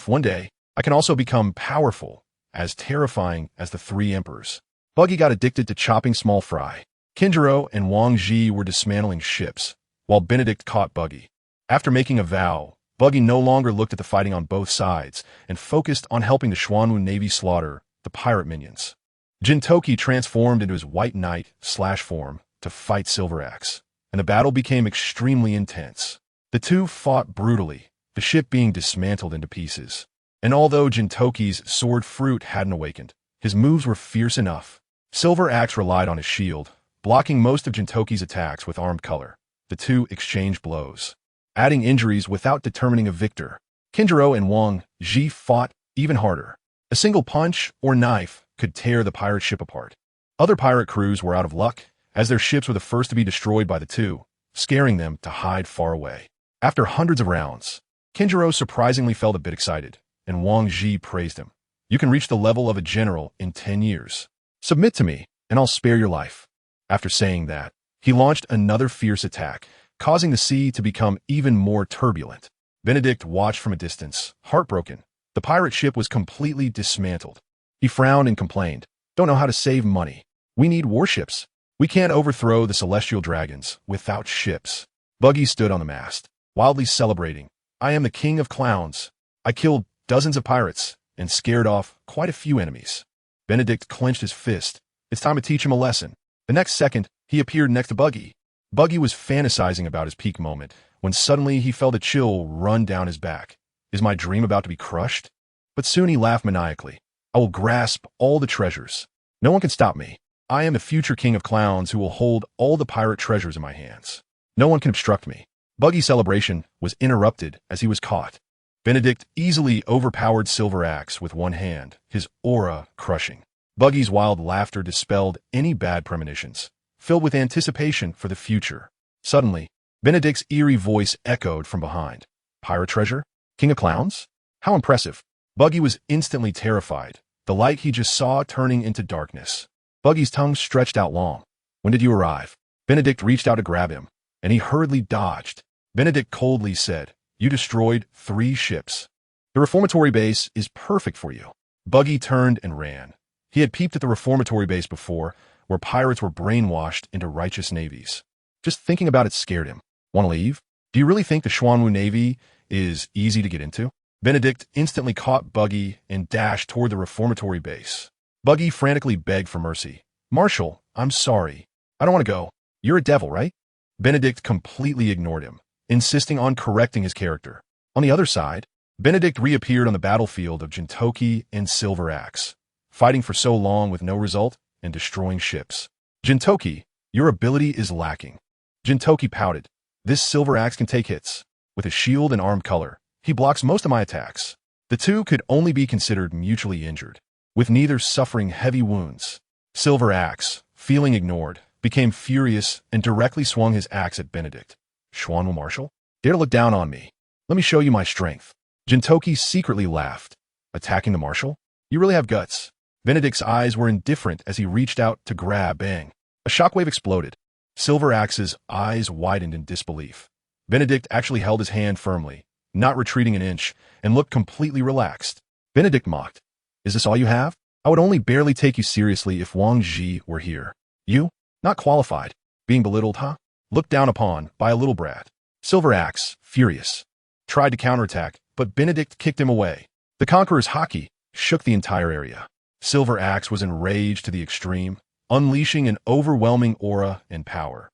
One day, I can also become powerful, as terrifying as the 3 emperors. Buggy got addicted to chopping small fry. Kinjiro and Wang Ji were dismantling ships, while Benedict caught Buggy. After making a vow, Buggy no longer looked at the fighting on both sides and focused on helping the Xuanwu Navy slaughter the pirate minions. Jintoki transformed into his White Knight / form to fight Silver Axe, and the battle became extremely intense. The two fought brutally, the ship being dismantled into pieces. And although Jintoki's sword fruit hadn't awakened, his moves were fierce enough. Silver Axe relied on his shield, blocking most of Jintoki's attacks with armed color. The two exchanged blows, adding injuries without determining a victor. Kinjiro and Wang Ji fought even harder. A single punch or knife could tear the pirate ship apart. Other pirate crews were out of luck, as their ships were the first to be destroyed by the two, scaring them to hide far away. After hundreds of rounds, Kinjiro surprisingly felt a bit excited, and Wang Ji praised him. You can reach the level of a general in 10 years. Submit to me, and I'll spare your life. After saying that, he launched another fierce attack, causing the sea to become even more turbulent. Benedict watched from a distance, heartbroken. The pirate ship was completely dismantled. He frowned and complained, "Don't know how to save money. We need warships. We can't overthrow the celestial dragons without ships." Buggy stood on the mast, wildly celebrating. "I am the king of clowns. I killed dozens of pirates and scared off quite a few enemies." Benedict clenched his fist. It's time to teach him a lesson. The next second, he appeared next to Buggy. Buggy was fantasizing about his peak moment, when suddenly he felt a chill run down his back. Is my dream about to be crushed? But soon he laughed maniacally. I will grasp all the treasures. No one can stop me. I am the future king of clowns who will hold all the pirate treasures in my hands. No one can obstruct me. Buggy's celebration was interrupted as he was caught. Benedict easily overpowered Silver Axe with one hand, his aura crushing. Buggy's wild laughter dispelled any bad premonitions, filled with anticipation for the future. Suddenly, Benedict's eerie voice echoed from behind. Pirate treasure? King of clowns? How impressive. Buggy was instantly terrified, the light he just saw turning into darkness. Buggy's tongue stretched out long. When did you arrive? Benedict reached out to grab him, and he hurriedly dodged. Benedict coldly said, You destroyed 3 ships. The reformatory base is perfect for you. Buggy turned and ran. He had peeped at the reformatory base before, where pirates were brainwashed into righteous navies. Just thinking about it scared him. Want to leave? Do you really think the Xuanwu Navy is easy to get into? Benedict instantly caught Buggy and dashed toward the reformatory base. Buggy frantically begged for mercy. Marshal, I'm sorry. I don't want to go. You're a devil, right? Benedict completely ignored him, insisting on correcting his character. On the other side, Benedict reappeared on the battlefield of Jintoki and Silver Axe, fighting for so long with no result and destroying ships. Jintoki, your ability is lacking. Jintoki pouted. This Silver Axe can take hits. With a shield and armed color, he blocks most of my attacks. The two could only be considered mutually injured, with neither suffering heavy wounds. Silver Axe, feeling ignored, became furious and directly swung his axe at Benedict. Xuanwu Marshal? Dare to look down on me. Let me show you my strength. Jintoki secretly laughed. Attacking the Marshal? You really have guts. Benedict's eyes were indifferent as he reached out to grab. Bang. A shockwave exploded. Silver Axe's eyes widened in disbelief. Benedict actually held his hand firmly, not retreating an inch, and looked completely relaxed. Benedict mocked. Is this all you have? I would only barely take you seriously if Wang Ji were here. You? Not qualified. Being belittled, huh? Looked down upon by a little brat. Silver Axe, furious, tried to counterattack, but Benedict kicked him away. The Conqueror's haki shook the entire area. Silver Axe was enraged to the extreme, unleashing an overwhelming aura and power,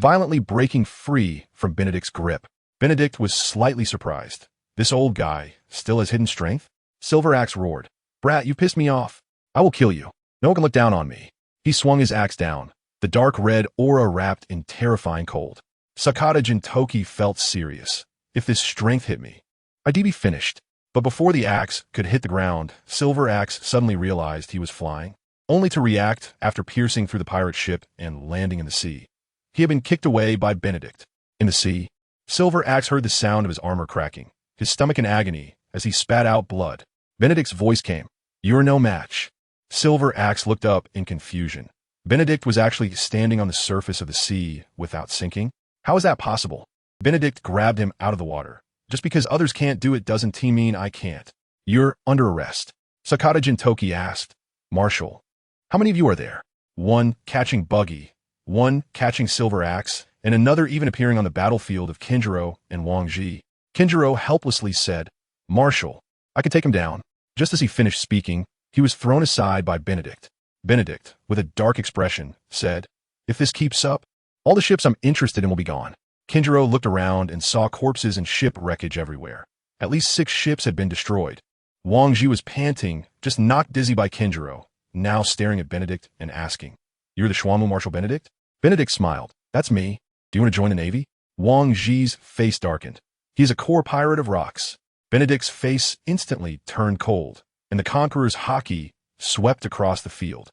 violently breaking free from Benedict's grip. Benedict was slightly surprised. This old guy still has hidden strength? Silver Axe roared. Brat, you pissed me off. I will kill you. No one can look down on me. He swung his axe down, the dark red aura wrapped in terrifying cold. Sakata Jintoki felt serious. If this strength hit me, I'd be finished. But before the axe could hit the ground, Silver Axe suddenly realized he was flying, only to react after piercing through the pirate ship and landing in the sea. He had been kicked away by Benedict. In the sea, Silver Axe heard the sound of his armor cracking, his stomach in agony as he spat out blood. Benedict's voice came. You're no match. Silver Axe looked up in confusion. Benedict was actually standing on the surface of the sea without sinking. How is that possible? Benedict grabbed him out of the water. Just because others can't do it doesn't mean I can't. You're under arrest. Sakata Jintoki asked. Marshal, how many of you are there? One catching Buggy, one catching Silver Axe, and another even appearing on the battlefield of Kinjiro and Wang Ji. Kinjiro helplessly said, Marshal, I can take him down. Just as he finished speaking, he was thrown aside by Benedict. Benedict, with a dark expression, said, If this keeps up, all the ships I'm interested in will be gone. Kinjiro looked around and saw corpses and ship wreckage everywhere. At least 6 ships had been destroyed. Wang Ji was panting, just knocked dizzy by Kinjiro, now staring at Benedict and asking, "You're the Xuanwu Marshal Benedict?" Benedict smiled. "That's me. Do you want to join the Navy?" Wang Zhi's face darkened. He is a core pirate of rocks. Benedict's face instantly turned cold, and the Conqueror's haki swept across the field.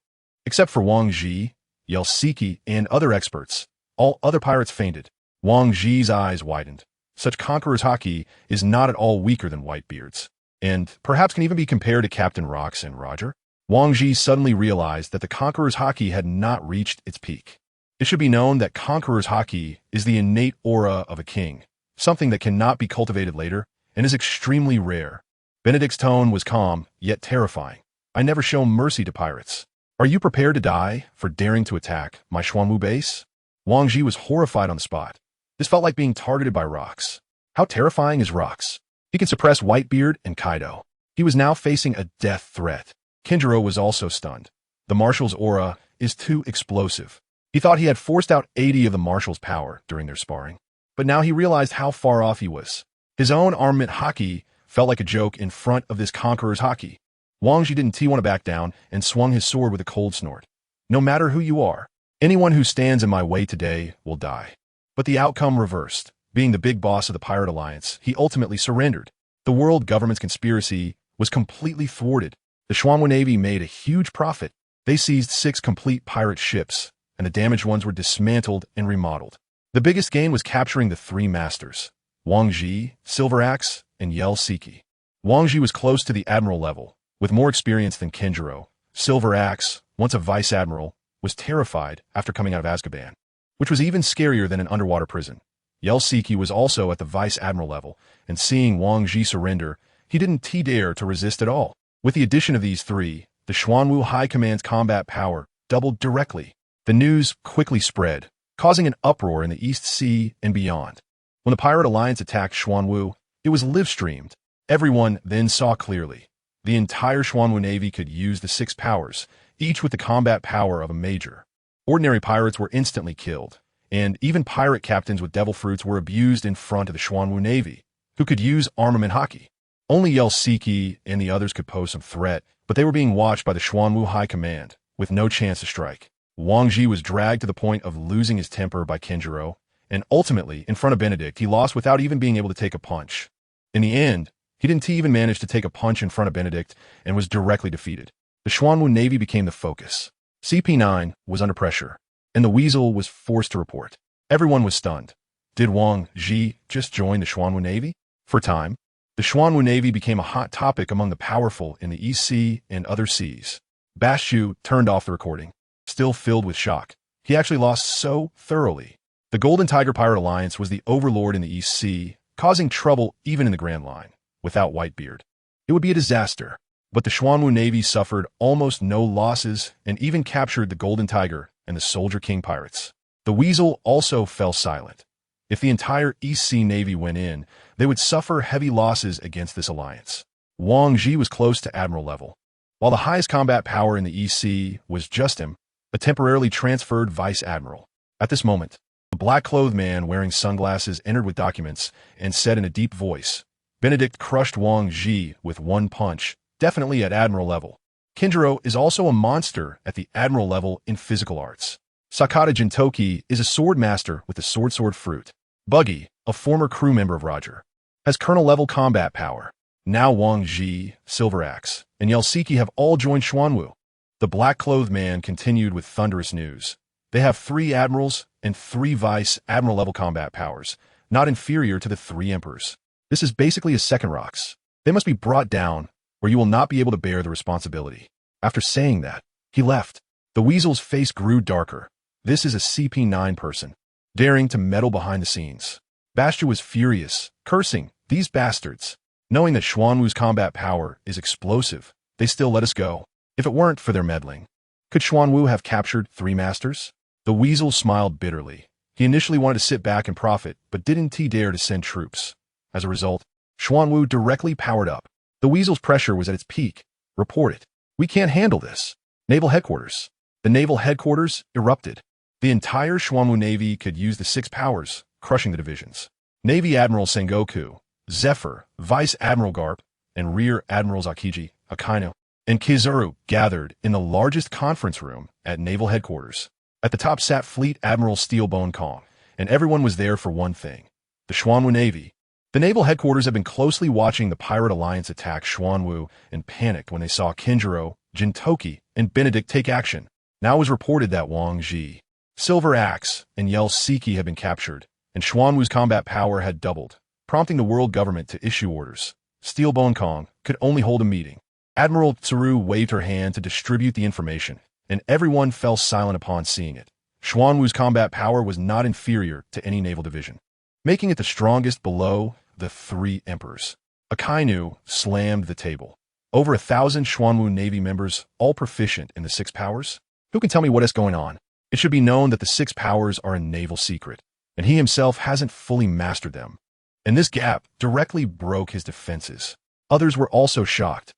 Except for Wang Zhi, Yelsiki, and other experts, all other pirates fainted. Wang Zhi's eyes widened. Such Conqueror's haki is not at all weaker than Whitebeard's, and perhaps can even be compared to Captain Rox and Roger. Wang Zhi suddenly realized that the Conqueror's haki had not reached its peak. It should be known that Conqueror's haki is the innate aura of a king, something that cannot be cultivated later and is extremely rare. Benedict's tone was calm, yet terrifying. "I never show mercy to pirates. Are you prepared to die for daring to attack my Xuanwu base?" Wang Zhi was horrified on the spot. This felt like being targeted by Rox. How terrifying is Rox? He can suppress Whitebeard and Kaido. He was now facing a death threat. Kinjiro was also stunned. The Marshal's aura is too explosive. He thought he had forced out 80 of the Marshal's power during their sparring, but now he realized how far off he was. His own armament haki felt like a joke in front of this Conqueror's haki. Wang Zhi didn't want to back down and swung his sword with a cold snort. "No matter who you are, anyone who stands in my way today will die." But the outcome reversed. Being the big boss of the Pirate Alliance, he ultimately surrendered. The world government's conspiracy was completely thwarted. The Xuanwu Navy made a huge profit. They seized 6 complete pirate ships, and the damaged ones were dismantled and remodeled. The biggest gain was capturing the 3 masters, Wang Zhi, Silver Axe, and Yelsiki. Wang Zhi was close to the admiral level, with more experience than Kinjiro. Silver Axe, once a vice admiral, was terrified after coming out of Azkaban, which was even scarier than an underwater prison. Yelsiki was also at the vice admiral level, and seeing Wang Zhi surrender, he didn't dare to resist at all. With the addition of these 3, the Xuanwu High Command's combat power doubled directly. The news quickly spread, causing an uproar in the East Sea and beyond. When the Pirate Alliance attacked Xuanwu, it was live-streamed. Everyone then saw clearly. The entire Xuanwu Navy could use the 6 powers, each with the combat power of a major. Ordinary pirates were instantly killed, and even pirate captains with devil fruits were abused in front of the Xuanwu Navy, who could use armament haki. Only Yelsiki and the others could pose some threat, but they were being watched by the Xuanwu High Command, with no chance to strike. Wang Zhi was dragged to the point of losing his temper by Kinjiro, and ultimately, in front of Benedict, he lost without even being able to take a punch. In the end, he didn't even manage to take a punch in front of Benedict and was directly defeated. The Xuanwu Navy became the focus. CP9 was under pressure, and the Weasel was forced to report. Everyone was stunned. Did Wang Zhi just join the Xuanwu Navy? For a time, the Xuanwu Navy became a hot topic among the powerful in the East Sea and other seas. Bashu turned off the recording, still filled with shock. He actually lost so thoroughly. The Golden Tiger Pirate Alliance was the overlord in the East Sea, causing trouble even in the Grand Line. Without Whitebeard, it would be a disaster. But the Xuanwu Navy suffered almost no losses and even captured the Golden Tiger and the Soldier King pirates. The Weasel also fell silent. If the entire East Sea Navy went in, they would suffer heavy losses against this alliance. Wang Zhi was close to admiral level. While the highest combat power in the East Sea was just him, a temporarily transferred vice admiral. At this moment, a black-clothed man wearing sunglasses entered with documents and said in a deep voice, "Benedict crushed Wang Zhi with one punch, definitely at admiral level. Kinjiro is also a monster at the admiral level in physical arts. Sakata Jintoki is a sword master with the sword fruit. Buggy, a former crew member of Roger, has colonel-level combat power. Now Wang Zhi, Silver Axe, and Yelsiki have all joined Xuanwu." The black-clothed man continued with thunderous news. "They have 3 admirals and 3 vice admiral-level combat powers, not inferior to the 3 emperors. This is basically a second Rox. They must be brought down, or you will not be able to bear the responsibility." After saying that, he left. The Weasel's face grew darker. This is a CP9 person, daring to meddle behind the scenes. Bastia was furious, cursing, "These bastards." Knowing that Xuanwu's combat power is explosive, they still let us go. If it weren't for their meddling, could Xuanwu have captured 3 masters? The Weasel smiled bitterly. He initially wanted to sit back and profit, but didn't dare to send troops. As a result, Xuanwu directly powered up. The Weasel's pressure was at its peak. "Report it. We can't handle this." Naval headquarters. The naval headquarters erupted. The entire Xuanwu Navy could use the 6 powers, crushing the divisions. Navy Admiral Sengoku, Zephyr, Vice Admiral Garp, and Rear Admirals Akiji, Akainu, and Kizaru gathered in the largest conference room at naval headquarters. At the top sat Fleet Admiral Steelbone Kong, and everyone was there for one thing: the Xuanwu Navy. The naval headquarters had been closely watching the Pirate Alliance attack Xuanwu and panicked when they saw Kinjiro, Jintoki, and Benedict take action. Now it was reported that Wang Ji, Silver Axe, and Yel Siki had been captured, and Xuanwu's combat power had doubled, prompting the world government to issue orders. Steelbone Kong could only hold a meeting. Admiral Tsuru waved her hand to distribute the information, and everyone fell silent upon seeing it. Xuanwu's combat power was not inferior to any naval division, making it the strongest below the three emperors. Akainu slammed the table. Over 1,000 Xuanwu Navy members, all proficient in the six powers? Who can tell me what is going on? It should be known that the six powers are a naval secret, and he himself hasn't fully mastered them. And this gap directly broke his defenses. Others were also shocked.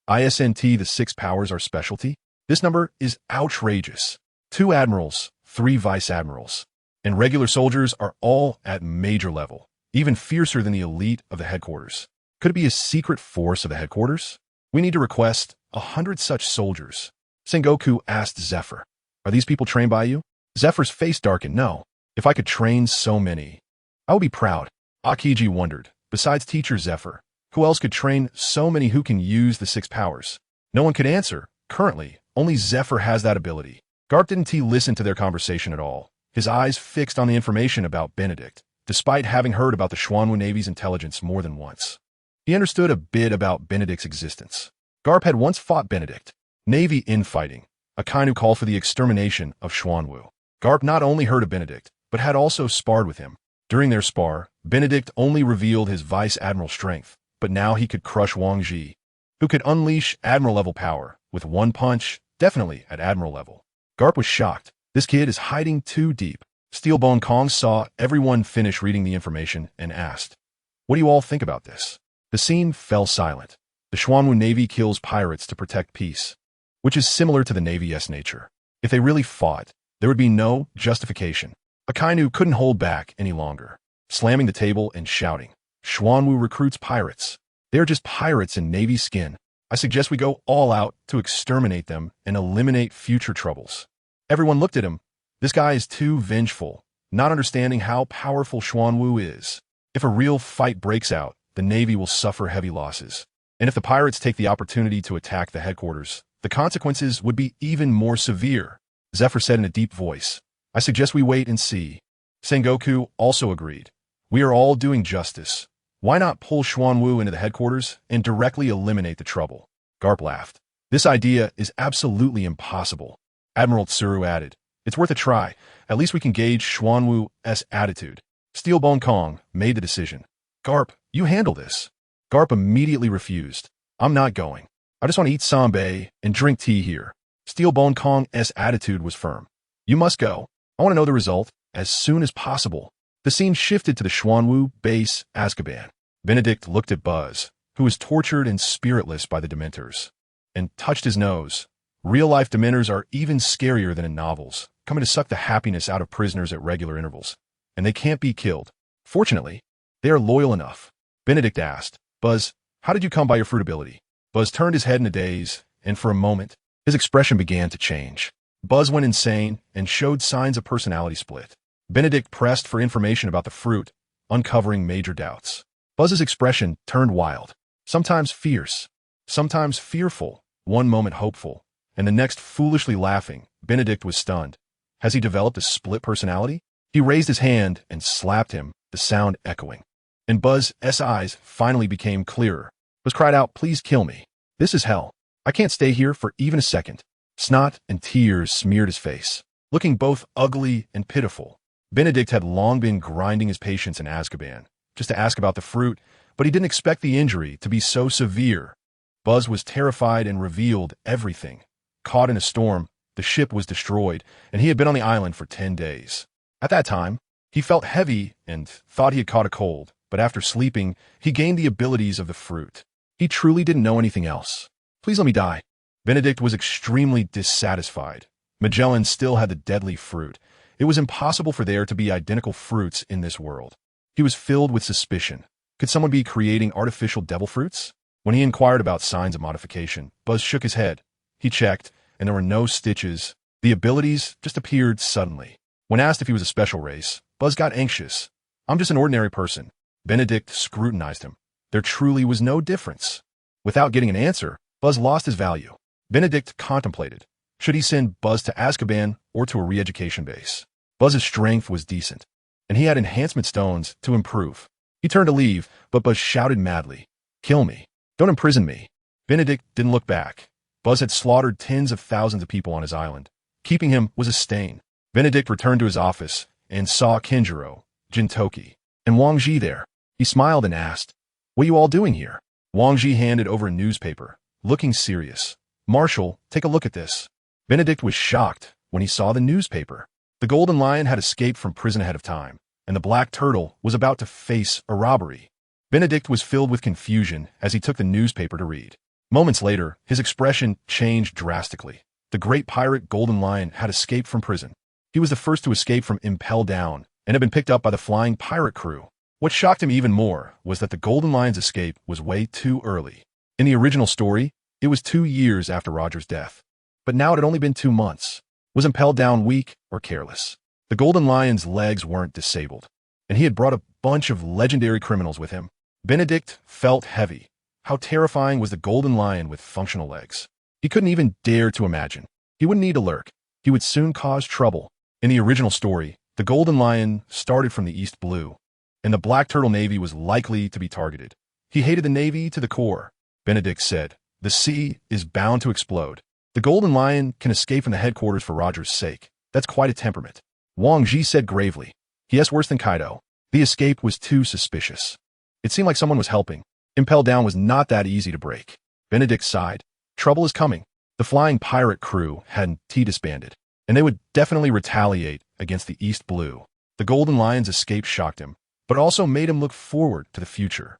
ISNT, the six powers are specialty? This number is outrageous. 2 admirals, 3 vice admirals, and regular soldiers are all at major level, even fiercer than the elite of the headquarters. Could it be a secret force of the headquarters? We need to request 100 such soldiers. Sengoku asked Zephyr. Are these people trained by you? Zephyr's face darkened. No. If I could train so many, I would be proud. Akiji wondered. Besides teacher Zephyr, who else could train so many who can use the six powers? No one could answer. Currently, only Zephyr has that ability. Garp didn't listen to their conversation at all, his eyes fixed on the information about Benedict, despite having heard about the Xuanwu Navy's intelligence more than once. He understood a bit about Benedict's existence. Garp had once fought Benedict. Navy infighting, a kind who called for the extermination of Xuanwu. Garp not only heard of Benedict, but had also sparred with him. During their spar, Benedict only revealed his vice admiral strength, but now he could crush Wang Ji, who could unleash admiral-level power with one punch, definitely at admiral level. Garp was shocked. This kid is hiding too deep. Steelbone Kong saw everyone finish reading the information and asked, "What do you all think about this?" The scene fell silent. The Xuanwu Navy kills pirates to protect peace, which is similar to the Navy's nature. If they really fought, there would be no justification. Akainu couldn't hold back any longer, slamming the table and shouting, "Xuanwu recruits pirates. They are just pirates in Navy skin. I suggest we go all out to exterminate them and eliminate future troubles." Everyone looked at him. This guy is too vengeful, not understanding how powerful Xuanwu is. If a real fight breaks out, the Navy will suffer heavy losses. And if the pirates take the opportunity to attack the headquarters, the consequences would be even more severe. Zephyr said in a deep voice, "I suggest we wait and see." Sengoku also agreed. "We are all doing justice. Why not pull Xuanwu into the headquarters and directly eliminate the trouble?" Garp laughed. "This idea is absolutely impossible." Admiral Tsuru added, "It's worth a try. At least we can gauge Xuanwu's attitude." Steelbone Kong made the decision. "Garp, you handle this." Garp immediately refused. "I'm not going. I just want to eat sambe and drink tea here." Steelbone Kong's attitude was firm. "You must go. I want to know the result as soon as possible." The scene shifted to the Xuanwu base, Azkaban. Benedict looked at Buzz, who was tortured and spiritless by the Dementors, and touched his nose. Real-life Dementors are even scarier than in novels, coming to suck the happiness out of prisoners at regular intervals. And they can't be killed. Fortunately, they are loyal enough. Benedict asked, "Buzz, how did you come by your fruit ability?" Buzz turned his head in a daze, and for a moment, his expression began to change. Buzz went insane and showed signs of personality split. Benedict pressed for information about the fruit, uncovering major doubts. Buzz's expression turned wild, sometimes fierce, sometimes fearful, one moment hopeful, and the next foolishly laughing. Benedict was stunned. Has he developed a split personality? He raised his hand and slapped him, the sound echoing. And Buzz's eyes finally became clearer. Buzz cried out, "Please kill me. This is hell. I can't stay here for even a second." Snot and tears smeared his face, looking both ugly and pitiful. Benedict had long been grinding his patience in Azkaban, just to ask about the fruit, but he didn't expect the injury to be so severe. Buzz was terrified and revealed everything. Caught in a storm, the ship was destroyed, and he had been on the island for 10 days. At that time, he felt heavy and thought he had caught a cold, but after sleeping, he gained the abilities of the fruit. He truly didn't know anything else. "Please let me die." Benedict was extremely dissatisfied. Magellan still had the deadly fruit. It was impossible for there to be identical fruits in this world. He was filled with suspicion. Could someone be creating artificial devil fruits? When he inquired about signs of modification, Buzz shook his head. He checked, and there were no stitches. The abilities just appeared suddenly. When asked if he was a special race, Buzz got anxious. I'm just an ordinary person. Benedict scrutinized him. There truly was no difference. Without getting an answer, Buzz lost his value. Benedict contemplated. Should he send Buzz to Azkaban or to a re-education base? Buzz's strength was decent, and he had enhancement stones to improve. He turned to leave, but Buzz shouted madly, "Kill me. Don't imprison me." Benedict didn't look back. Buzz had slaughtered tens of thousands of people on his island. Keeping him was a stain. Benedict returned to his office and saw Kinjiro, Jintoki, and Wang Ji there. He smiled and asked, "What are you all doing here?" Wang Ji handed over a newspaper, looking serious. "Marshal, take a look at this." Benedict was shocked when he saw the newspaper. The Golden Lion had escaped from prison ahead of time, and the Black Turtle was about to face a robbery. Benedict was filled with confusion as he took the newspaper to read. Moments later, his expression changed drastically. The great pirate Golden Lion had escaped from prison. He was the first to escape from Impel Down and had been picked up by the flying pirate crew. What shocked him even more was that the Golden Lion's escape was way too early. In the original story, it was 2 years after Roger's death. But now it had only been 2 months. Was Impel Down weak or careless? The Golden Lion's legs weren't disabled, and he had brought a bunch of legendary criminals with him. Benedict felt heavy. How terrifying was the Golden Lion with functional legs? He couldn't even dare to imagine. He wouldn't need to lurk. He would soon cause trouble. In the original story, the Golden Lion started from the East Blue, and the Black Turtle Navy was likely to be targeted. He hated the Navy to the core. Benedict said, "The sea is bound to explode. The Golden Lion can escape from the headquarters for Roger's sake. That's quite a temperament." Wang Ji said gravely, "Yes, worse than Kaido. The escape was too suspicious. It seemed like someone was helping. Impel Down was not that easy to break." Benedict sighed. Trouble is coming. The flying pirate crew hadn't disbanded, and they would definitely retaliate against the East Blue. The Golden Lion's escape shocked him, but also made him look forward to the future.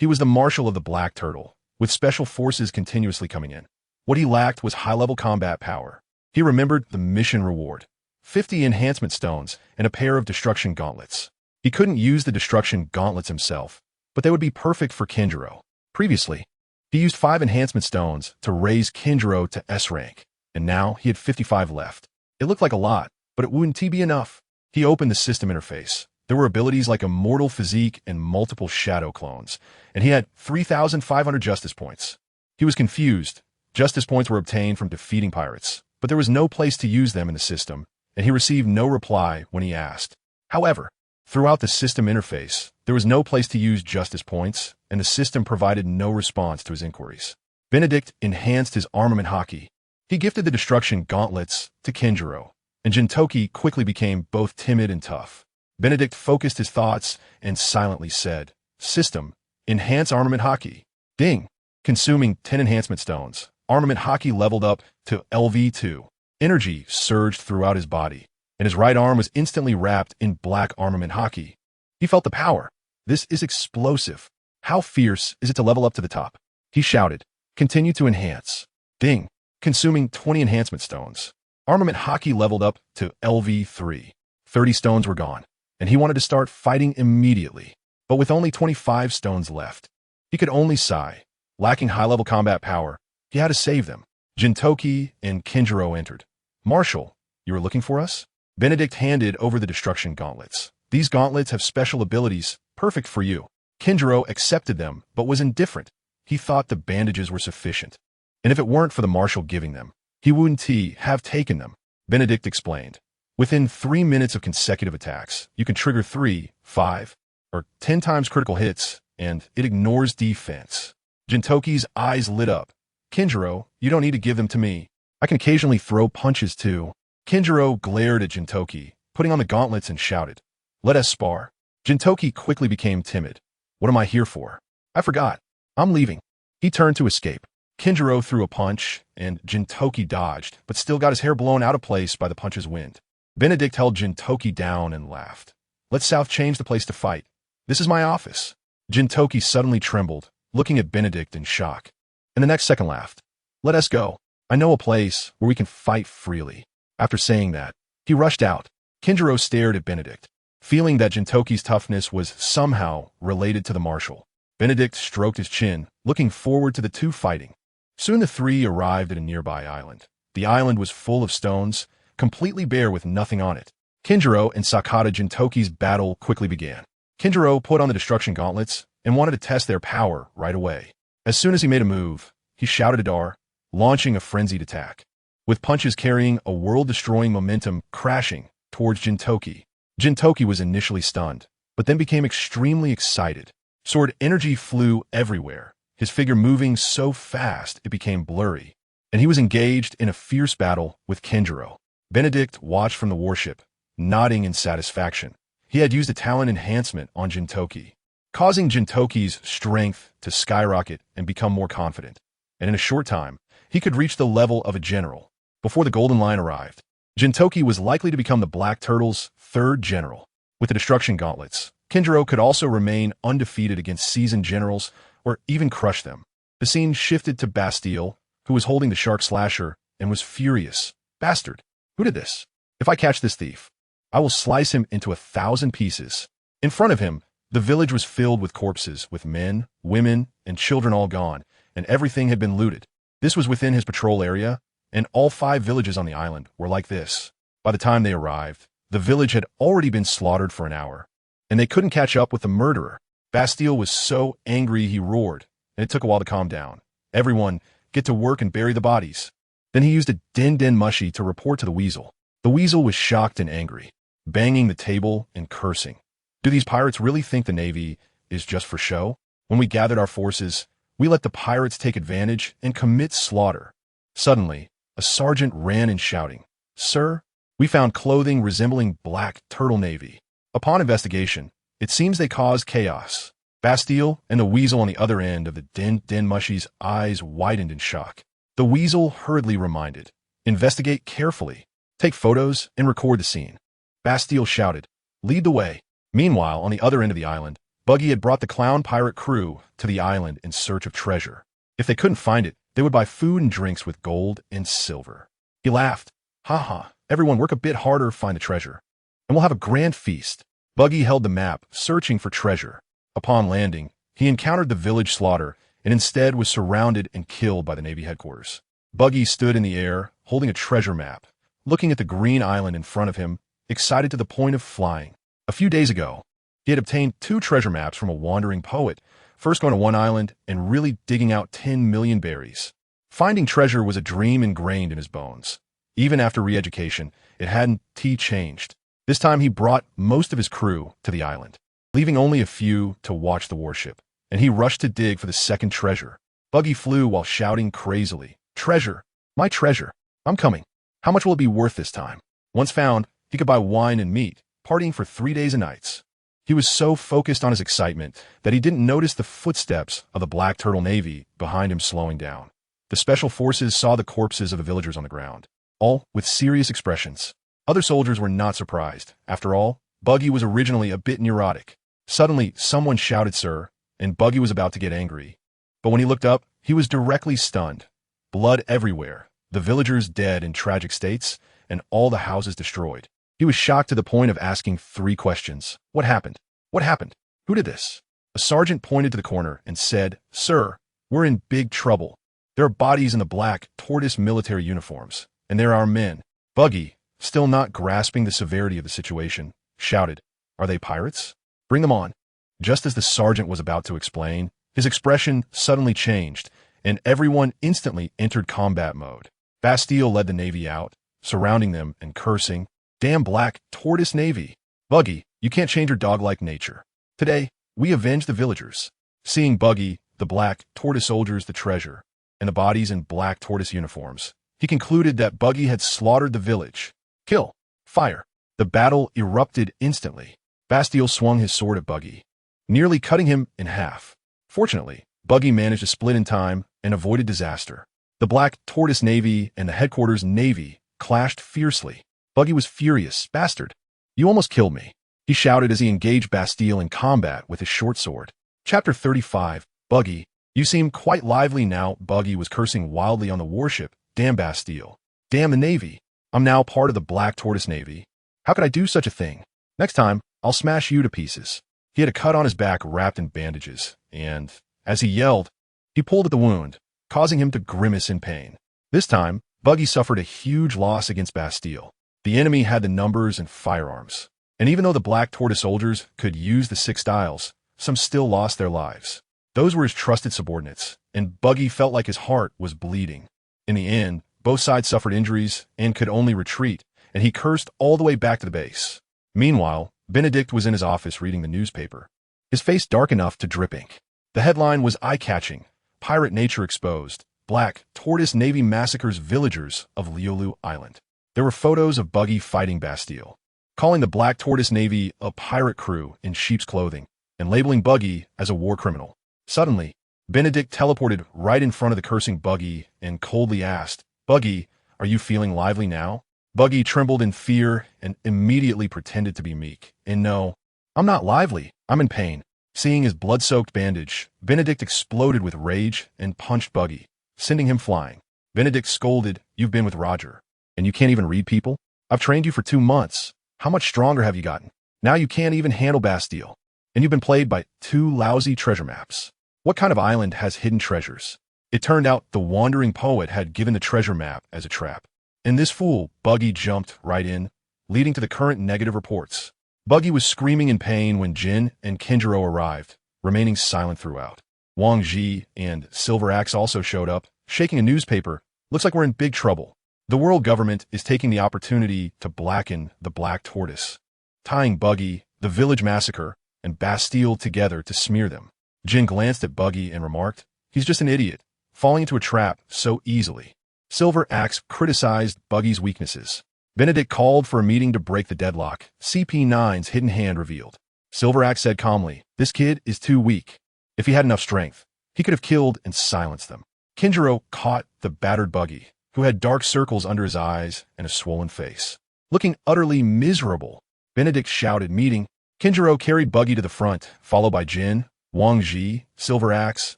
He was the marshal of the Black Turtle, with special forces continuously coming in. What he lacked was high-level combat power. He remembered the mission reward: 50 enhancement stones and a pair of destruction gauntlets. He couldn't use the destruction gauntlets himself, but they would be perfect for Kinjiro. Previously, he used 5 enhancement stones to raise Kinjiro to S rank, and now he had 55 left. It looked like a lot, but it wouldn't be enough. He opened the system interface. There were abilities like Immortal Physique and multiple shadow clones, and he had 3,500 justice points. He was confused. Justice points were obtained from defeating pirates, but there was no place to use them in the system, and he received no reply when he asked. However, throughout the system interface, there was no place to use justice points, and the system provided no response to his inquiries. Benedict enhanced his armament haki. He gifted the destruction gauntlets to Kinjiro, and Jintoki quickly became both timid and tough. Benedict focused his thoughts and silently said, "System, enhance armament haki." Ding! Consuming 10 enhancement stones, armament haki leveled up to LV2. Energy surged throughout his body, and his right arm was instantly wrapped in black armament haki. He felt the power. This is explosive. How fierce is it to level up to the top? He shouted. Continue to enhance. Ding! Consuming 20 enhancement stones. Armament haki leveled up to LV3. 30 stones were gone, and he wanted to start fighting immediately. But with only 25 stones left, he could only sigh. Lacking high-level combat power, he had to save them. Jintoki and Kinjiro entered. "Marshal, you were looking for us?" Benedict handed over the destruction gauntlets. "These gauntlets have special abilities, perfect for you." Kinjiro accepted them, but was indifferent. He thought the bandages were sufficient, and if it weren't for the marshal giving them, he wouldn't have taken them. Benedict explained. Within 3 minutes of consecutive attacks, you can trigger 3, 5, or 10 times critical hits, and it ignores defense. Jintoki's eyes lit up. "Kinjiro, you don't need to give them to me. I can occasionally throw punches too." Kinjiro glared at Jintoki, putting on the gauntlets and shouted, "Let us spar." Jintoki quickly became timid. "What am I here for? I forgot. I'm leaving." He turned to escape. Kinjiro threw a punch, and Jintoki dodged, but still got his hair blown out of place by the punch's wind. Benedict held Jintoki down and laughed. "Let South change the place to fight. This is my office." Jintoki suddenly trembled, looking at Benedict in shock, and the next second laughed. "Let us go. I know a place where we can fight freely." After saying that, he rushed out. Kinjiro stared at Benedict, feeling that Jintoki's toughness was somehow related to the marshal. Benedict stroked his chin, looking forward to the two fighting. Soon the three arrived at a nearby island. The island was full of stones, completely bare with nothing on it. Kinjiro and Sakata Jintoki's battle quickly began. Kinjiro put on the destruction gauntlets and wanted to test their power right away. As soon as he made a move, he shouted at Dar, launching a frenzied attack, with punches carrying a world-destroying momentum crashing towards Jintoki. Jintoki was initially stunned, but then became extremely excited. Sword energy flew everywhere, his figure moving so fast it became blurry, and he was engaged in a fierce battle with Kinjiro. Benedict watched from the warship, nodding in satisfaction. He had used a talent enhancement on Jintoki, causing Jintoki's strength to skyrocket and become more confident, and in a short time, he could reach the level of a general. Before the Golden Line arrived, Jintoki was likely to become the Black Turtle's third general. With the destruction gauntlets, Kinjiro could also remain undefeated against seasoned generals or even crush them. The scene shifted to Bastille, who was holding the shark slasher and was furious. Bastard! Who did this? If I catch this thief, I will slice him into 1,000 pieces. In front of him, the village was filled with corpses, with men, women, and children all gone, and everything had been looted. This was within his patrol area, and all 5 villages on the island were like this. By the time they arrived, the village had already been slaughtered for an hour, and they couldn't catch up with the murderer. Bastille was so angry he roared, and it took a while to calm down. Everyone, get to work and bury the bodies. Then he used a den mushy to report to the weasel. The weasel was shocked and angry, banging the table and cursing. Do these pirates really think the Navy is just for show? When we gathered our forces, we let the pirates take advantage and commit slaughter. Suddenly, a sergeant ran in shouting, "Sir, we found clothing resembling Black Turtle Navy." Upon investigation, it seems they caused chaos. Bastille and the weasel on the other end of the den mushy's eyes widened in shock. The weasel hurriedly reminded, "Investigate carefully. Take photos and record the scene." Bastille shouted, "Lead the way." Meanwhile, on the other end of the island, Buggy had brought the clown pirate crew to the island in search of treasure. If they couldn't find it, they would buy food and drinks with gold and silver. He laughed. "Ha ha, everyone work a bit harder, find the treasure, and we'll have a grand feast." Buggy held the map, searching for treasure. Upon landing, he encountered the village slaughter and instead was surrounded and killed by the Navy headquarters. Buggy stood in the air, holding a treasure map, looking at the green island in front of him, excited to the point of flying. A few days ago, he had obtained 2 treasure maps from a wandering poet, first going to one island and really digging out 10 million berries. Finding treasure was a dream ingrained in his bones. Even after re-education, it hadn't changed. This time he brought most of his crew to the island, leaving only a few to watch the warship, and he rushed to dig for the second treasure. Buggy flew while shouting crazily, "Treasure! My treasure! I'm coming! How much will it be worth this time?" Once found, he could buy wine and meat, partying for 3 days and nights. He was so focused on his excitement that he didn't notice the footsteps of the Black Turtle Navy behind him slowing down. The special forces saw the corpses of the villagers on the ground, all with serious expressions. Other soldiers were not surprised. After all, Buggy was originally a bit neurotic. Suddenly, someone shouted, "Sir," and Buggy was about to get angry. But when he looked up, he was directly stunned. Blood everywhere, the villagers dead in tragic states, and all the houses destroyed. He was shocked to the point of asking 3 questions. "What happened? What happened? Who did this?" A sergeant pointed to the corner and said, "Sir, we're in big trouble. There are bodies in the black tortoise military uniforms, and there are men." Buggy, still not grasping the severity of the situation, shouted, "Are they pirates? Bring them on." Just as the sergeant was about to explain, his expression suddenly changed, and everyone instantly entered combat mode. Bastille led the Navy out, surrounding them and cursing, "Damn Black Tortoise Navy! Buggy, you can't change your dog-like nature. Today, we avenge the villagers." Seeing Buggy, the Black Tortoise soldiers, the treasure, and the bodies in Black Tortoise uniforms, he concluded that Buggy had slaughtered the village. Kill! Fire! The battle erupted instantly. Bastille swung his sword at Buggy, nearly cutting him in half. Fortunately, Buggy managed to split in time and avoided disaster. The Black Tortoise Navy and the headquarters Navy clashed fiercely. Buggy was furious. "Bastard! You almost killed me," he shouted as he engaged Bastille in combat with his short sword. Chapter 35. Buggy, you seem quite lively now. Buggy was cursing wildly on the warship. "Damn Bastille. Damn the Navy. I'm now part of the Black Tortoise Navy. How could I do such a thing? Next time, I'll smash you to pieces." He had a cut on his back wrapped in bandages, and, as he yelled, he pulled at the wound, causing him to grimace in pain. This time, Buggy suffered a huge loss against Bastille. The enemy had the numbers and firearms, and even though the Black Tortoise soldiers could use the 6 styles, some still lost their lives. Those were his trusted subordinates, and Buggy felt like his heart was bleeding. In the end, both sides suffered injuries and could only retreat, and he cursed all the way back to the base. Meanwhile, Benedict was in his office reading the newspaper, his face dark enough to drip ink. The headline was eye-catching: Pirate Nature Exposed. Black Tortoise Navy massacres villagers of Liulu Island. There were photos of Buggy fighting Bastille, calling the Black Tortoise Navy a pirate crew in sheep's clothing, and labeling Buggy as a war criminal. Suddenly, Benedict teleported right in front of the cursing Buggy and coldly asked, "Buggy, are you feeling lively now?" Buggy trembled in fear and immediately pretended to be meek. "And no, I'm not lively. I'm in pain." Seeing his blood-soaked bandage, Benedict exploded with rage and punched Buggy, sending him flying. Benedict scolded, "You've been with Roger, and you can't even read people? I've trained you for 2 months. How much stronger have you gotten? Now you can't even handle Bastille, and you've been played by 2 lousy treasure maps. What kind of island has hidden treasures?" It turned out the wandering poet had given the treasure map as a trap. And this fool, Buggy, jumped right in, leading to the current negative reports. Buggy was screaming in pain when Jin and Kenjiro arrived, remaining silent throughout. Wang Ji and Silver Axe also showed up, shaking a newspaper. "Looks like we're in big trouble. The world government is taking the opportunity to blacken the Black Tortoise, tying Buggy, the village massacre, and Bastille together to smear them." Jin glanced at Buggy and remarked, "He's just an idiot, falling into a trap so easily." Silver Axe criticized Buggy's weaknesses. Benedict called for a meeting to break the deadlock. CP9's hidden hand revealed. Silver Axe said calmly, "This kid is too weak. If he had enough strength, he could have killed and silenced them." Kenjiro caught the battered Buggy, who had dark circles under his eyes and a swollen face. Looking utterly miserable, Benedict shouted, "Meeting." Kenjiro carried Buggy to the front, followed by Jin, Wang Ji, Silver Axe,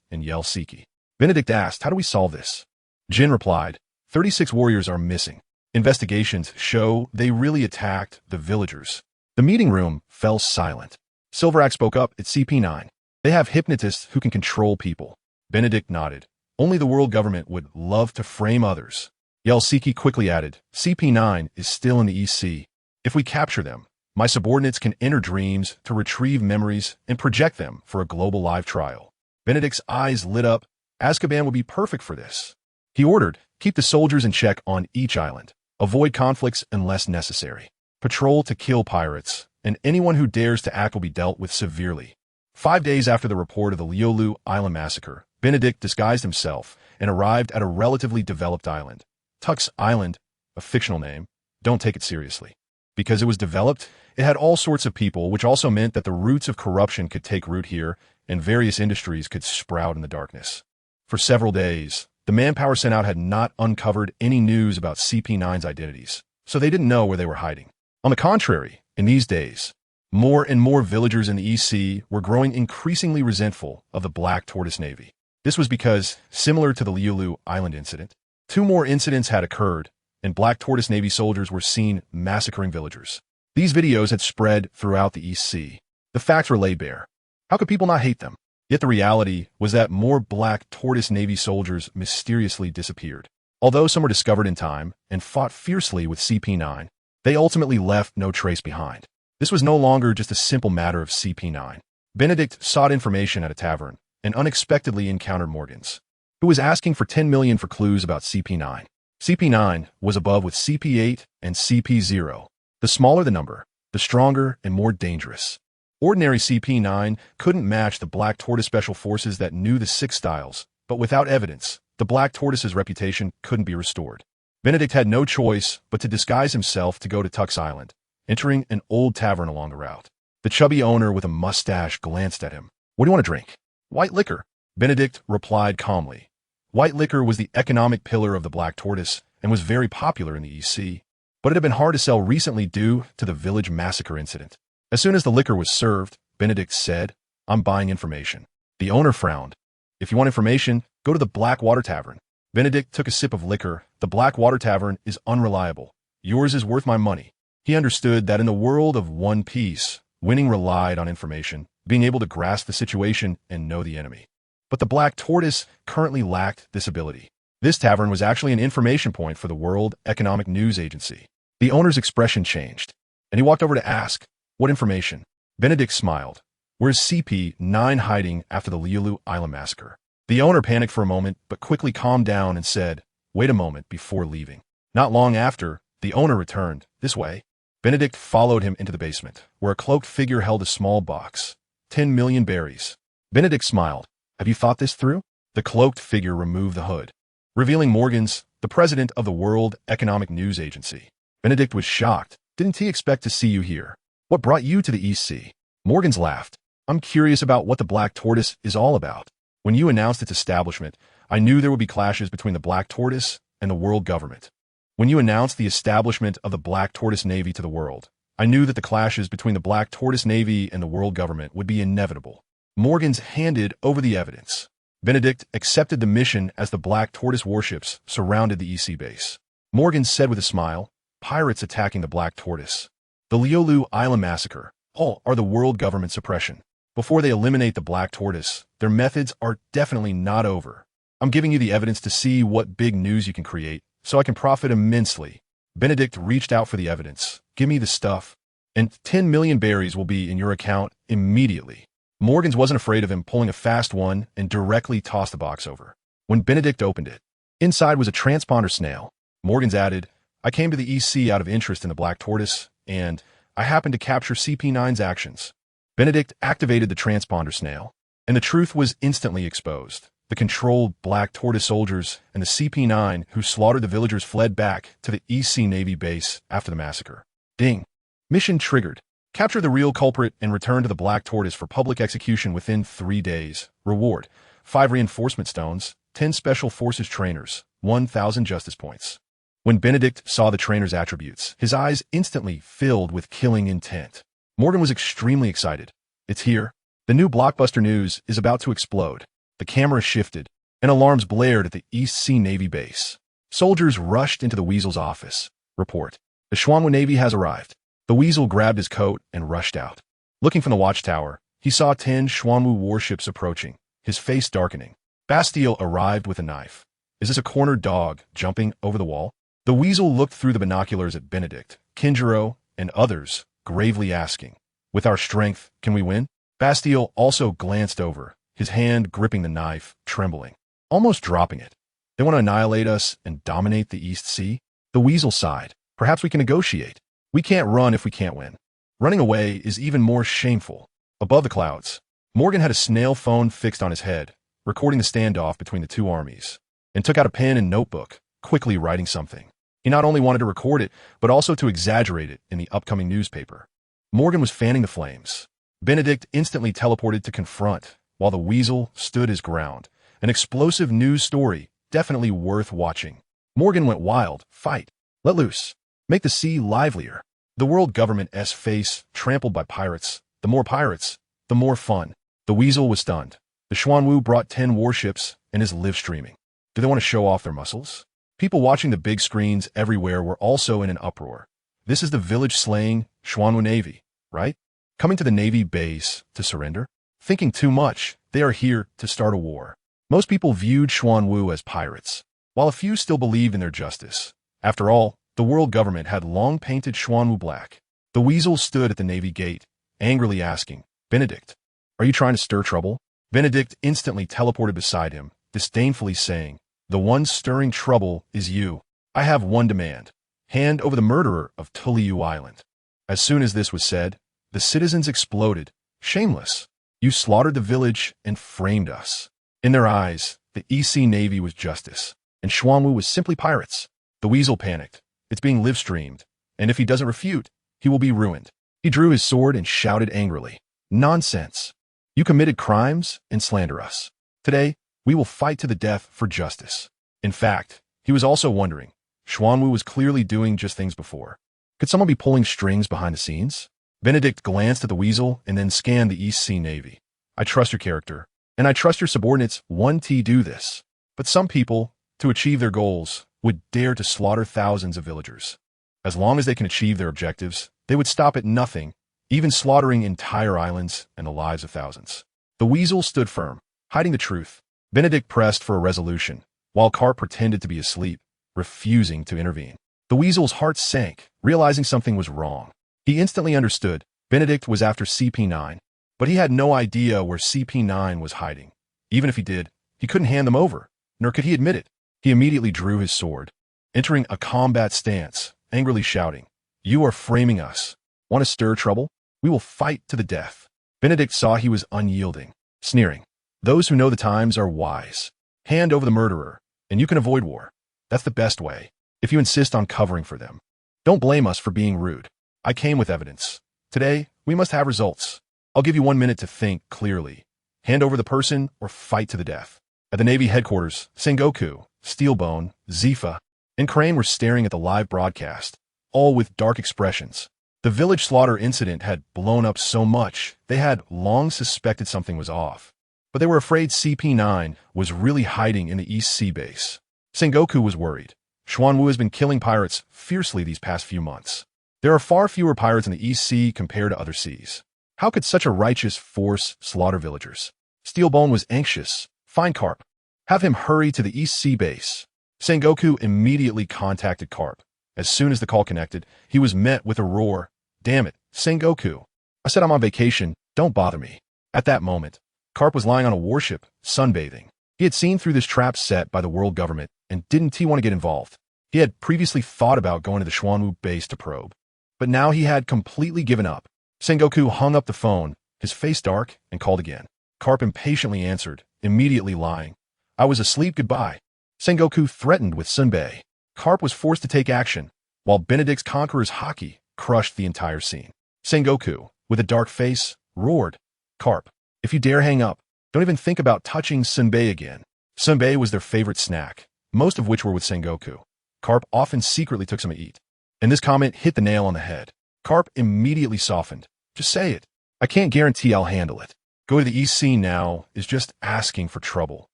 and Yel Siki. Benedict asked, "How do we solve this?" Jin replied, 36 warriors are missing. Investigations show they really attacked the villagers." The meeting room fell silent. Silver Axe spoke up, "It's CP9. They have hypnotists who can control people." Benedict nodded. "Only the world government would love to frame others." Yel Siki quickly added, "CP9 is still in the East Sea. If we capture them, my subordinates can enter dreams to retrieve memories and project them for a global live trial." Benedict's eyes lit up. Azkaban would be perfect for this. He ordered, "Keep the soldiers in check on each island. Avoid conflicts unless necessary. Patrol to kill pirates, and anyone who dares to act will be dealt with severely." 5 days after the report of the Liulu Island massacre, Benedict disguised himself and arrived at a relatively developed island. Tux Island, a fictional name, don't take it seriously. Because it was developed, it had all sorts of people, which also meant that the roots of corruption could take root here and various industries could sprout in the darkness. For several days, the manpower sent out had not uncovered any news about CP9's identities, so they didn't know where they were hiding. On the contrary, in these days, more and more villagers in the East Sea were growing increasingly resentful of the Black Tortoise Navy. This was because, similar to the Liulu Island incident, 2 more incidents had occurred, and Black Tortoise Navy soldiers were seen massacring villagers. These videos had spread throughout the East Sea. The facts were laid bare. How could people not hate them? Yet the reality was that more Black Tortoise Navy soldiers mysteriously disappeared. Although some were discovered in time and fought fiercely with CP9, they ultimately left no trace behind. This was no longer just a simple matter of CP9. Benedict sought information at a tavern and unexpectedly encountered Morgans, who was asking for 10 million for clues about CP9. CP9 was above with CP8 and CP0. The smaller the number, the stronger and more dangerous. Ordinary CP9 couldn't match the Black Tortoise Special Forces that knew the 6 styles, but without evidence, the Black Tortoise's reputation couldn't be restored. Benedict had no choice but to disguise himself to go to Tux Island, entering an old tavern along the route. The chubby owner with a mustache glanced at him. "What do you want to drink?" "White liquor," Benedict replied calmly. White liquor was the economic pillar of the Black Tortoise and was very popular in the East Sea, but it had been hard to sell recently due to the village massacre incident. As soon as the liquor was served, Benedict said, "I'm buying information." The owner frowned. "If you want information, go to the Blackwater Tavern." Benedict took a sip of liquor. "The Blackwater Tavern is unreliable. Yours is worth my money." He understood that in the world of One Piece, winning relied on information, being able to grasp the situation and know the enemy. But the Black Tortoise currently lacked this ability. This tavern was actually an information point for the World Economic News Agency. The owner's expression changed, and he walked over to ask, "What information?" Benedict smiled. "Where's CP9 hiding after the Xuanwu Island massacre?" The owner panicked for a moment, but quickly calmed down and said, "Wait a moment," before leaving. Not long after, the owner returned. "This way." Benedict followed him into the basement, where a cloaked figure held a small box. 10 million berries. Benedict smiled. "Have you thought this through?" The cloaked figure removed the hood, revealing Morgans, the president of the World Economic News Agency. Benedict was shocked. "Didn't he expect to see you here? What brought you to the East Sea?" Morgans laughed. "I'm curious about what the Black Tortoise is all about. When you announced its establishment, I knew there would be clashes between the Black Tortoise and the world government. When you announced the establishment of the Black Tortoise Navy to the world, I knew that the clashes between the Black Tortoise Navy and the world government would be inevitable." Morgans handed over the evidence. Benedict accepted the mission as the Black Tortoise warships surrounded the EC base. Morgans said with a smile, "Pirates attacking the Black Tortoise. The Xuanwu Island massacre. All are the world government suppression. Before they eliminate the Black Tortoise, their methods are definitely not over. I'm giving you the evidence to see what big news you can create, so I can profit immensely." Benedict reached out for the evidence. "Give me the stuff, and 10 million berries will be in your account immediately." Morgans wasn't afraid of him pulling a fast one and directly tossed the box over. When Benedict opened it, inside was a transponder snail. Morgans added, "I came to the EC out of interest in the Black Tortoise, and I happened to capture CP9's actions." Benedict activated the transponder snail, and the truth was instantly exposed. The controlled Black Tortoise soldiers and the CP9 who slaughtered the villagers fled back to the EC Navy base after the massacre. Ding. Mission triggered. Capture the real culprit and return to the Black Tortoise for public execution within 3 days. Reward: 5 reinforcement stones, 10 special forces trainers, 1,000 justice points. When Benedict saw the trainer's attributes, his eyes instantly filled with killing intent. Morgan was extremely excited. "It's here. The new blockbuster news is about to explode." The camera shifted, and alarms blared at the East Sea Navy base. Soldiers rushed into the Weasel's office. "Report. The Xuanwu Navy has arrived." The Weasel grabbed his coat and rushed out. Looking from the watchtower, he saw 10 Xuanwu warships approaching, his face darkening. Bastille arrived with a knife. "Is this a cornered dog jumping over the wall?" The Weasel looked through the binoculars at Benedict, Kinjiro, and others, gravely asking, "With our strength, can we win?" Bastille also glanced over, his hand gripping the knife, trembling, almost dropping it. "They want to annihilate us and dominate the East Sea?" The Weasel sighed. "Perhaps we can negotiate. We can't run if we can't win. Running away is even more shameful." Above the clouds, Morgan had a snail phone fixed on his head, recording the standoff between the two armies, and took out a pen and notebook, quickly writing something. He not only wanted to record it, but also to exaggerate it in the upcoming newspaper. Morgan was fanning the flames. Benedict instantly teleported to confront, while the Weasel stood his ground. An explosive news story, definitely worth watching. Morgan went wild. "Fight. Let loose. Make the sea livelier." The world government's face trampled by pirates. The more pirates, the more fun. The Weasel was stunned. The Xuanwu brought 10 warships and is live streaming. Do they want to show off their muscles? People watching the big screens everywhere were also in an uproar. This is the village-slaying Xuanwu Navy, right? Coming to the Navy base to surrender? Thinking too much, they are here to start a war. Most people viewed Xuanwu as pirates, while a few still believed in their justice. After all, the world government had long painted Xuanwu black. The Weasel stood at the Navy gate, angrily asking, "Benedict, are you trying to stir trouble?" Benedict instantly teleported beside him, disdainfully saying, "The one stirring trouble is you. I have one demand. Hand over the murderer of Xuanwu Island." As soon as this was said, the citizens exploded. "Shameless. You slaughtered the village and framed us." In their eyes, the EC Navy was justice, and Xuanwu was simply pirates. The Weasel panicked. It's being live-streamed, and if he doesn't refute, he will be ruined. He drew his sword and shouted angrily, "Nonsense. You committed crimes and slander us. Today, we will fight to the death for justice." In fact, he was also wondering, Xuanwu was clearly doing just things before. Could someone be pulling strings behind the scenes? Benedict glanced at the Weasel and then scanned the East Sea Navy. "I trust your character, and I trust your subordinates 1T do this. But some people, to achieve their goals, would dare to slaughter thousands of villagers. As long as they can achieve their objectives, they would stop at nothing, even slaughtering entire islands and the lives of thousands. The weasel stood firm, hiding the truth. Benedict pressed for a resolution, while Karp pretended to be asleep, refusing to intervene. The weasel's heart sank, realizing something was wrong. He instantly understood. Benedict was after CP9, but he had no idea where CP9 was hiding. Even if he did, he couldn't hand them over, nor could he admit it. He immediately drew his sword, entering a combat stance, angrily shouting, "You are framing us. Want to stir trouble? We will fight to the death." Benedict saw he was unyielding, sneering, "Those who know the times are wise. Hand over the murderer, and you can avoid war. That's the best way, if you insist on covering for them. Don't blame us for being rude. I came with evidence. Today, we must have results. I'll give you 1 minute to think clearly. Hand over the person or fight to the death." At the Navy headquarters, Sengoku, Steelbone, Zifa, and Crane were staring at the live broadcast, all with dark expressions. The village slaughter incident had blown up so much, they had long suspected something was off. But they were afraid CP9 was really hiding in the East Sea base. Sengoku was worried. Xuanwu has been killing pirates fiercely these past few months. There are far fewer pirates in the East Sea compared to other seas. How could such a righteous force slaughter villagers? Steelbone was anxious. "Find Karp. Have him hurry to the East Sea base." Sengoku immediately contacted Karp. As soon as the call connected, he was met with a roar. "Damn it, Sengoku. I said I'm on vacation. Don't bother me." At that moment, Karp was lying on a warship, sunbathing. He had seen through this trap set by the world government, and didn't he want to get involved? He had previously thought about going to the Xuanwu base to probe, but now he had completely given up. Sengoku hung up the phone, his face dark, and called again. Karp impatiently answered, immediately lying. "I was asleep, goodbye." Sengoku threatened with Sunbei. Karp was forced to take action, while Benedict's Conqueror's haki crushed the entire scene. Sengoku, with a dark face, roared, "Karp, if you dare hang up, don't even think about touching Sunbei again." Sunbei was their favorite snack, most of which were with Sengoku. Karp often secretly took some to eat. And this comment hit the nail on the head. Karp immediately softened. "Just say it. I can't guarantee I'll handle it. Go to the East Sea now is just asking for trouble."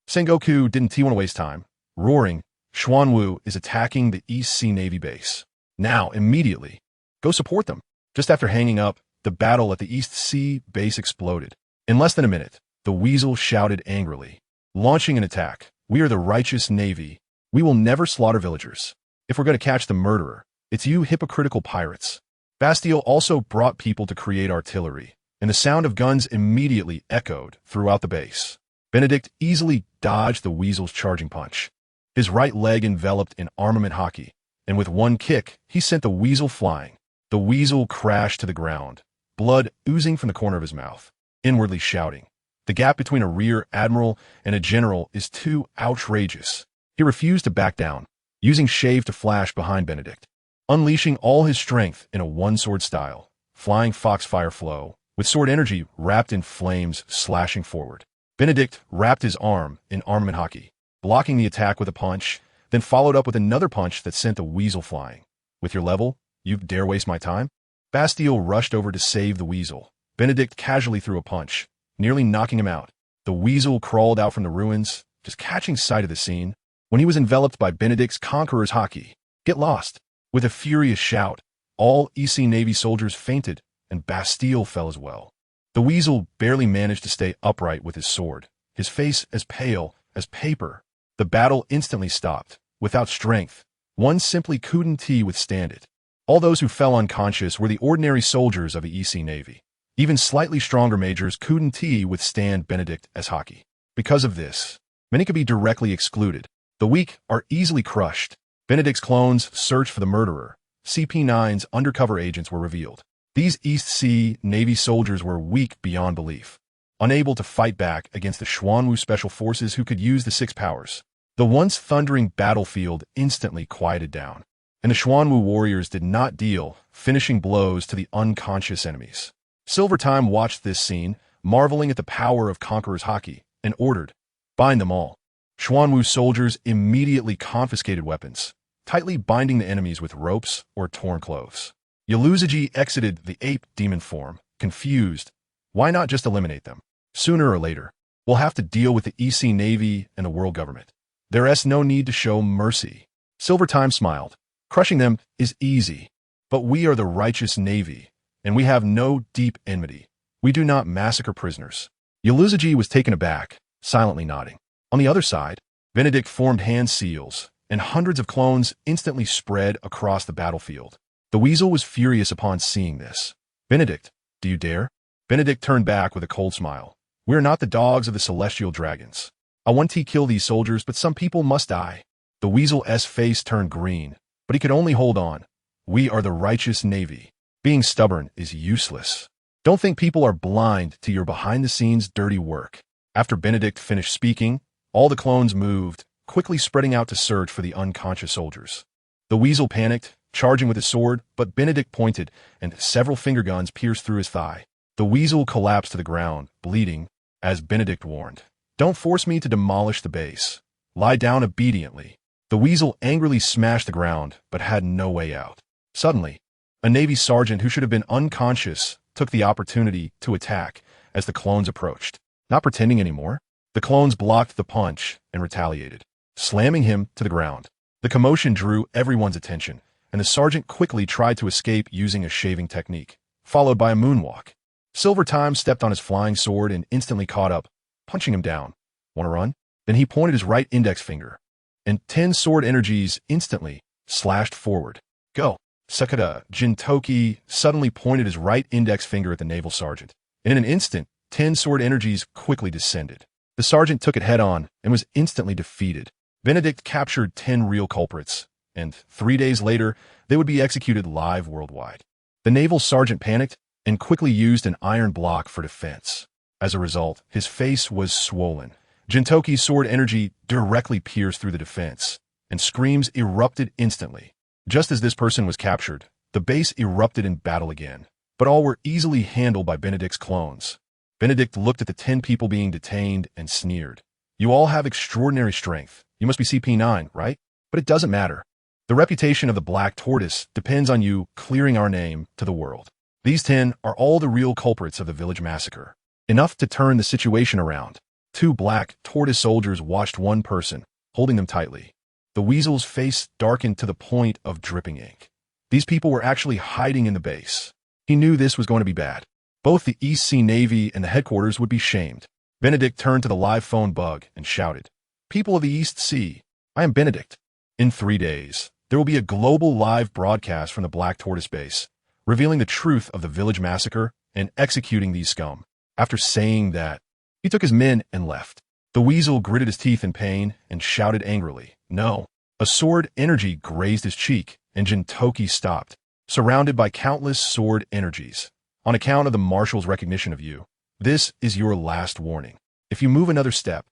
Sengoku didn't want to waste time. Roaring, "Xuanwu is attacking the East Sea Navy base. Now, immediately. Go support them." Just after hanging up, the battle at the East Sea base exploded. In less than a minute, the weasel shouted angrily, launching an attack. "We are the righteous Navy. We will never slaughter villagers. If we're going to catch the murderer, it's you hypocritical pirates." Bastille also brought people to create artillery, and the sound of guns immediately echoed throughout the base. Benedict easily dodged the weasel's charging punch. His right leg enveloped in armament haki, and with one kick, he sent the weasel flying. The weasel crashed to the ground, blood oozing from the corner of his mouth, inwardly shouting, "The gap between a rear admiral and a general is too outrageous." He refused to back down, using shave to flash behind Benedict, unleashing all his strength in a one-sword style, flying foxfire flow, with sword energy wrapped in flames slashing forward. Benedict wrapped his arm in armament haki, blocking the attack with a punch, then followed up with another punch that sent the weasel flying. "With your level, you dare waste my time?" Bastille rushed over to save the weasel. Benedict casually threw a punch, nearly knocking him out. The weasel crawled out from the ruins, just catching sight of the scene, when he was enveloped by Benedict's Conqueror's haki. "Get lost!" With a furious shout, all EC Navy soldiers fainted, and Bastille fell as well. The weasel barely managed to stay upright with his sword, his face as pale as paper. The battle instantly stopped. Without strength, one simply couldn't withstand it. All those who fell unconscious were the ordinary soldiers of the EC Navy. Even slightly stronger majors couldn't withstand Benedict as haki. Because of this, many could be directly excluded. The weak are easily crushed. Benedict's clones searched for the murderer. CP9's undercover agents were revealed. These East Sea Navy soldiers were weak beyond belief, unable to fight back against the Xuanwu Special Forces who could use the six powers. The once thundering battlefield instantly quieted down, and the Xuanwu warriors did not deal finishing blows to the unconscious enemies. Silvertime watched this scene, marveling at the power of Conqueror's haki, and ordered, "Bind them all." Xuanwu soldiers immediately confiscated weapons, tightly binding the enemies with ropes or torn clothes. Yaluzaji exited the ape demon form, confused. Why not just eliminate them? Sooner or later, we'll have to deal with the EC Navy and the world government. There's no need to show mercy. Silvertime smiled. Crushing them is easy, but we are the righteous Navy. and we have no deep enmity. We do not massacre prisoners. Yuluzaji was taken aback, silently nodding. On the other side, Benedict formed hand seals, and hundreds of clones instantly spread across the battlefield. The weasel was furious upon seeing this. Benedict, do you dare? Benedict turned back with a cold smile. We are not the dogs of the celestial dragons. I want to kill these soldiers, but some people must die. The weasel's face turned green, but he could only hold on. We are the righteous navy. Being stubborn is useless. Don't think people are blind to your behind-the-scenes dirty work. After Benedict finished speaking, all the clones moved, quickly spreading out to search for the unconscious soldiers. The weasel panicked, charging with his sword, but Benedict pointed, and several finger guns pierced through his thigh. The weasel collapsed to the ground, bleeding, as Benedict warned. Don't force me to demolish the base. Lie down obediently. The weasel angrily smashed the ground, but had no way out. Suddenly, a Navy sergeant who should have been unconscious took the opportunity to attack as the clones approached. Not pretending anymore, the clones blocked the punch and retaliated, slamming him to the ground. The commotion drew everyone's attention, and the sergeant quickly tried to escape using a shaving technique, followed by a moonwalk. Silver Time stepped on his flying sword and instantly caught up, punching him down. Want to run? Then he pointed his right index finger, and 10 sword energies instantly slashed forward. Go! Sakata Jintoki suddenly pointed his right index finger at the naval sergeant, and in an instant, 10 sword energies quickly descended. The sergeant took it head-on and was instantly defeated. Benedict captured 10 real culprits, and 3 days later, they would be executed live worldwide. The naval sergeant panicked and quickly used an iron block for defense. As a result, his face was swollen. Jintoki's sword energy directly pierced through the defense, and screams erupted instantly. Just as this person was captured, the base erupted in battle again, but all were easily handled by Benedict's clones. Benedict looked at the 10 people being detained and sneered. You all have extraordinary strength. You must be CP9, right? But it doesn't matter. The reputation of the Black Tortoise depends on you clearing our name to the world. These 10 are all the real culprits of the village massacre. Enough to turn the situation around. 2 Black Tortoise soldiers watched one person, holding them tightly. The weasel's face darkened to the point of dripping ink. These people were actually hiding in the base. He knew this was going to be bad. Both the East Sea Navy and the headquarters would be shamed. Benedict turned to the live phone bug and shouted, People of the East Sea, I am Benedict. In 3 days, there will be a global live broadcast from the Black Tortoise base, revealing the truth of the village massacre and executing these scum. After saying that, he took his men and left. The weasel gritted his teeth in pain and shouted angrily, No. A sword energy grazed his cheek, and Jintoki stopped, surrounded by countless sword energies. On account of the marshal's recognition of you, this is your last warning. If you move another step,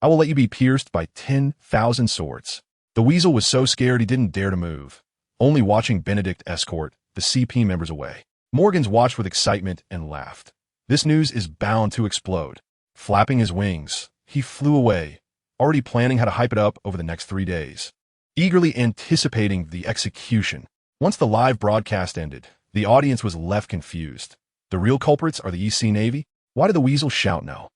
I will let you be pierced by 10,000 swords. The weasel was so scared he didn't dare to move, only watching Benedict escort the CP members away. Morgans watched with excitement and laughed. This news is bound to explode. Flapping his wings, he flew away, already planning how to hype it up over the next 3 days. Eagerly anticipating the execution. Once the live broadcast ended, the audience was left confused. The real culprits are the East Sea Navy? Why did the weasel shout no?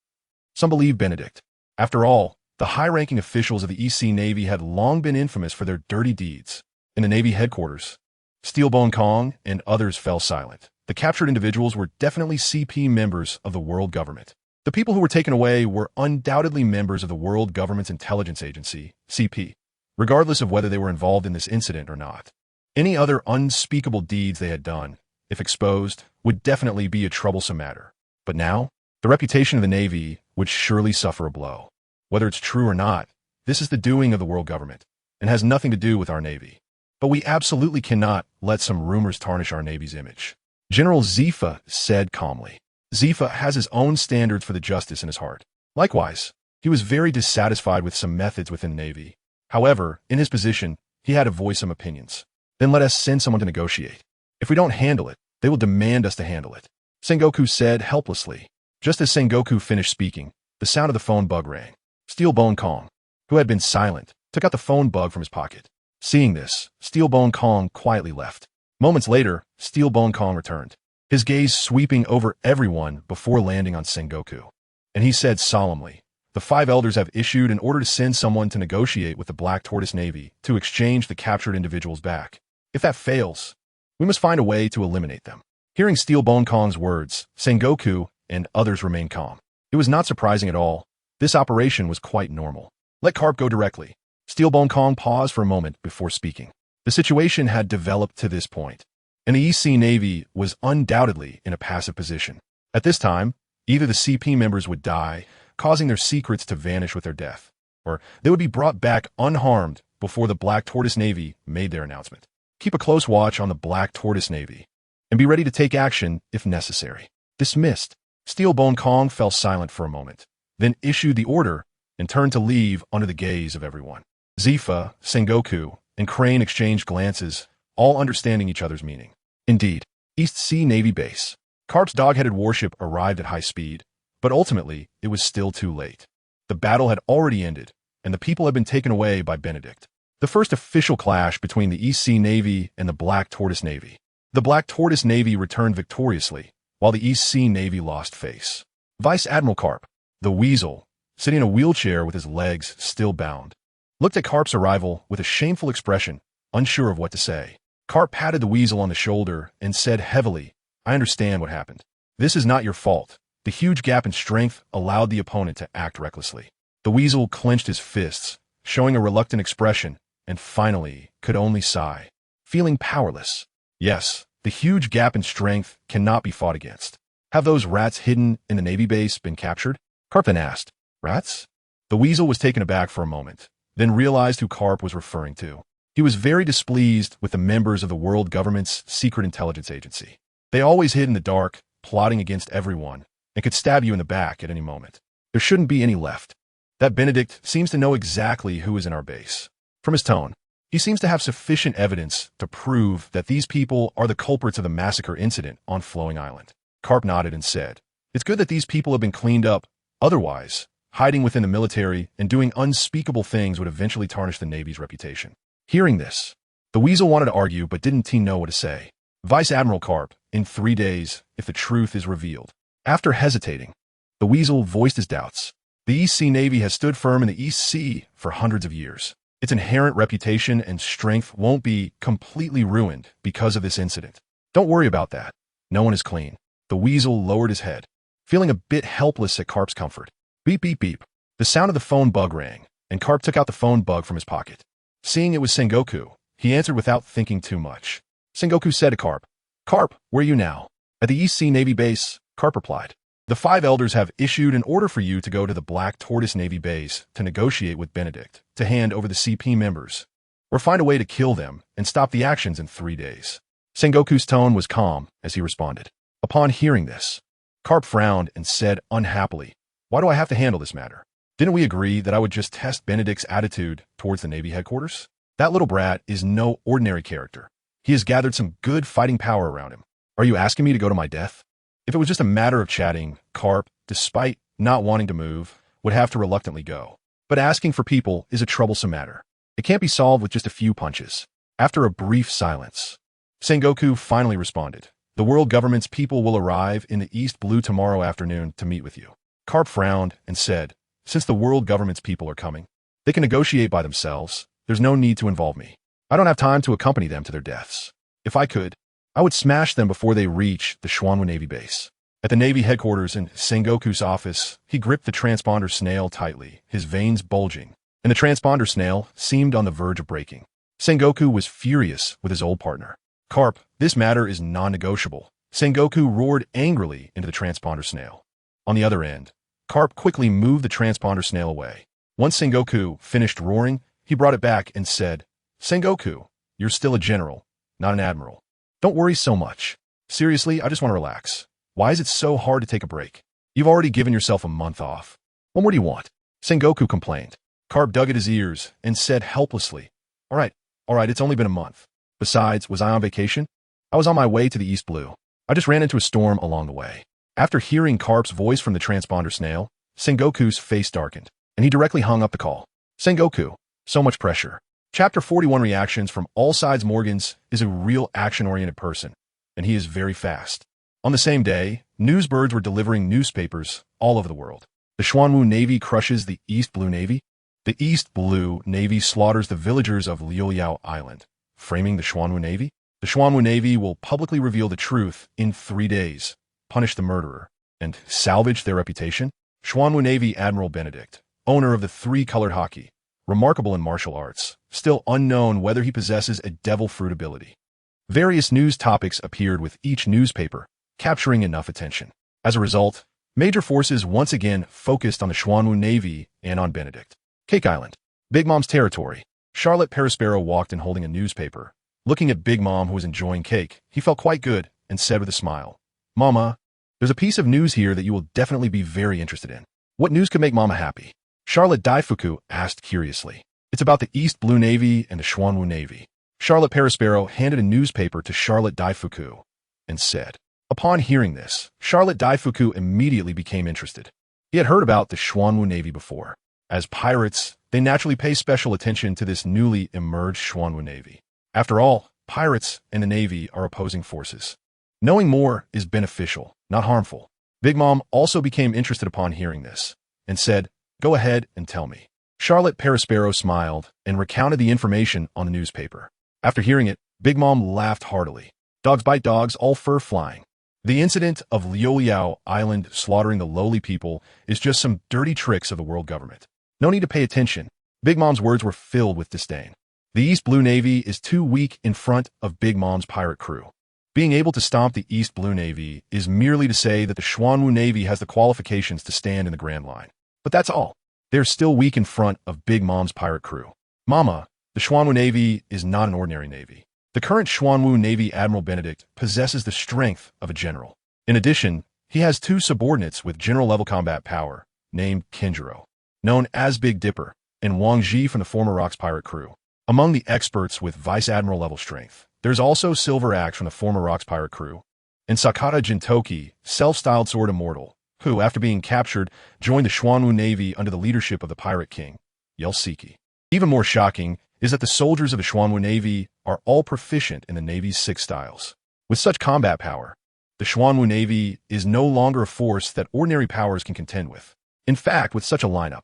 Some believe Benedict. After all, the high-ranking officials of the East Sea Navy had long been infamous for their dirty deeds. In the Navy headquarters, Steelbone Kong and others fell silent. The captured individuals were definitely CP members of the world government. The people who were taken away were undoubtedly members of the World Government's Intelligence Agency, CP, regardless of whether they were involved in this incident or not. Any other unspeakable deeds they had done, if exposed, would definitely be a troublesome matter. But now, the reputation of the Navy would surely suffer a blow. Whether it's true or not, this is the doing of the world government, and has nothing to do with our Navy. But we absolutely cannot let some rumors tarnish our Navy's image. General Zifa said calmly. Zifa has his own standards for the justice in his heart. Likewise, he was very dissatisfied with some methods within the Navy. However, in his position, he had to voice some opinions. Then let us send someone to negotiate. If we don't handle it, they will demand us to handle it. Sengoku said helplessly. Just as Sengoku finished speaking, the sound of the phone bug rang. Steelbone Kong, who had been silent, took out the phone bug from his pocket. Seeing this, Steelbone Kong quietly left. Moments later, Steelbone Kong returned, his gaze sweeping over everyone before landing on Sengoku. And he said solemnly, The 5 elders have issued an order to send someone to negotiate with the Black Tortoise Navy to exchange the captured individuals back. If that fails, we must find a way to eliminate them. Hearing Steel Bone Kong's words, Sengoku and others remained calm. It was not surprising at all. This operation was quite normal. Let Carp go directly. Steel Bone Kong paused for a moment before speaking. The situation had developed to this point, and the East Sea Navy was undoubtedly in a passive position. At this time, either the CP members would die, causing their secrets to vanish with their death, or they would be brought back unharmed before the Black Tortoise Navy made their announcement. Keep a close watch on the Black Tortoise Navy, and be ready to take action if necessary. Dismissed. Steel Bone Kong fell silent for a moment, then issued the order and turned to leave under the gaze of everyone. Zifa, Sengoku, and Crane exchanged glances, all understanding each other's meaning. Indeed, East Sea Navy Base. Carp's dog-headed warship arrived at high speed, but ultimately it was still too late. The battle had already ended, and the people had been taken away by Benedict. The first official clash between the East Sea Navy and the Black Tortoise Navy. The Black Tortoise Navy returned victoriously, while the East Sea Navy lost face. Vice Admiral Carp, the Weasel, sitting in a wheelchair with his legs still bound, looked at Carp's arrival with a shameful expression, unsure of what to say. Carp patted the Weasel on the shoulder and said heavily, "I understand what happened. This is not your fault." The huge gap in strength allowed the opponent to act recklessly. The Weasel clenched his fists, showing a reluctant expression, and finally could only sigh, feeling powerless. Yes, the huge gap in strength cannot be fought against. Have those rats hidden in the Navy base been captured? Carp then asked. Rats? The Weasel was taken aback for a moment, then realized who Carp was referring to. He was very displeased with the members of the world government's secret intelligence agency. They always hid in the dark, plotting against everyone, and could stab you in the back at any moment. There shouldn't be any left. That Benedict seems to know exactly who is in our base. From his tone, he seems to have sufficient evidence to prove that these people are the culprits of the massacre incident on Flowing Island. Carp nodded and said, "It's good that these people have been cleaned up. Otherwise, hiding within the military and doing unspeakable things would eventually tarnish the Navy's reputation." Hearing this, the Weasel wanted to argue but didn't know what to say. Vice Admiral Carp, in 3 days, if the truth is revealed. After hesitating, the Weasel voiced his doubts. The East Sea Navy has stood firm in the East Sea for hundreds of years. Its inherent reputation and strength won't be completely ruined because of this incident. Don't worry about that. No one is clean. The Weasel lowered his head, feeling a bit helpless at Carp's comfort. Beep, beep, beep. The sound of the phone bug rang, and Carp took out the phone bug from his pocket. Seeing it was Sengoku, he answered without thinking too much. Sengoku said to Carp, "Carp, where are you now?" "At the East Sea Navy base," Carp replied. "The 5 elders have issued an order for you to go to the Black Tortoise Navy base to negotiate with Benedict, to hand over the CP members, or find a way to kill them and stop the actions in 3 days. Sengoku's tone was calm as he responded. Upon hearing this, Carp frowned and said unhappily, "Why do I have to handle this matter? Didn't we agree that I would just test Benedict's attitude towards the Navy headquarters? That little brat is no ordinary character. He has gathered some good fighting power around him. Are you asking me to go to my death?" If it was just a matter of chatting, Carp, despite not wanting to move, would have to reluctantly go. But asking for people is a troublesome matter. It can't be solved with just a few punches. After a brief silence, Sengoku finally responded, "The world government's people will arrive in the East Blue tomorrow afternoon to meet with you." Carp frowned and said, "Since the world government's people are coming, they can negotiate by themselves. There's no need to involve me. I don't have time to accompany them to their deaths. If I could, I would smash them before they reach the Xuanwu Navy base." At the Navy headquarters in Sengoku's office, he gripped the transponder snail tightly, his veins bulging, and the transponder snail seemed on the verge of breaking. Sengoku was furious with his old partner. "Carp, this matter is non-negotiable." Sengoku roared angrily into the transponder snail. On the other end, Carp quickly moved the transponder snail away. Once Sengoku finished roaring, he brought it back and said, "Sengoku, you're still a general, not an admiral. Don't worry so much. Seriously, I just want to relax. Why is it so hard to take a break? You've already given yourself a month off. What more do you want?" Sengoku complained. Carp dug at his ears and said helplessly, all right, it's only been a month. Besides, was I on vacation? I was on my way to the East Blue. I just ran into a storm along the way." After hearing Carp's voice from the transponder snail, Sengoku's face darkened, and he directly hung up the call. Sengoku, so much pressure. Chapter 41 Reactions from All Sides Morgans is a real action-oriented person, and he is very fast. On the same day, newsbirds were delivering newspapers all over the world. The Xuanwu Navy crushes the East Blue Navy. The East Blue Navy slaughters the villagers of Liuliao Island, framing the Xuanwu Navy. The Xuanwu Navy will publicly reveal the truth in 3 days, punish the murderer, and salvage their reputation. Xuanwu Navy Admiral Benedict, owner of the three-colored hockey, remarkable in martial arts, still unknown whether he possesses a devil fruit ability. Various news topics appeared with each newspaper, capturing enough attention. As a result, major forces once again focused on the Xuanwu Navy and on Benedict. Cake Island, Big Mom's territory. Charlotte Perispero walked in holding a newspaper. Looking at Big Mom, who was enjoying cake, he felt quite good and said with a smile, "Mama, there's a piece of news here that you will definitely be very interested in." "What news could make Mama happy?" Charlotte Daifuku asked curiously. "It's about the East Blue Navy and the Xuanwu Navy." Charlotte Perispero handed a newspaper to Charlotte Daifuku and said. Upon hearing this, Charlotte Daifuku immediately became interested. He had heard about the Xuanwu Navy before. As pirates, they naturally pay special attention to this newly emerged Xuanwu Navy. After all, pirates and the Navy are opposing forces. Knowing more is beneficial, not harmful. Big Mom also became interested upon hearing this, and said, "Go ahead and tell me." Charlotte Perispero smiled and recounted the information on the newspaper. After hearing it, Big Mom laughed heartily. Dogs bite dogs, all fur flying. The incident of Liuliao Island slaughtering the lowly people is just some dirty tricks of the world government. No need to pay attention. Big Mom's words were filled with disdain. The East Blue Navy is too weak in front of Big Mom's pirate crew. Being able to stomp the East Blue Navy is merely to say that the Xuanwu Navy has the qualifications to stand in the Grand Line. But that's all. They're still weak in front of Big Mom's pirate crew. Mama, the Xuanwu Navy is not an ordinary navy. The current Xuanwu Navy Admiral Benedict possesses the strength of a general. In addition, he has 2 subordinates with general-level combat power, named Kenjiro, known as Big Dipper, and Wang Ji from the former Rocks pirate crew. Among the experts with Vice Admiral-level strength, there's also Silver Axe from the former Rocks pirate crew, and Sakata Jintoki, self-styled sword immortal, who, after being captured, joined the Xuanwu Navy under the leadership of the pirate king, Yelsiki. Even more shocking is that the soldiers of the Xuanwu Navy are all proficient in the Navy's 6 styles. With such combat power, the Xuanwu Navy is no longer a force that ordinary powers can contend with. In fact, with such a lineup,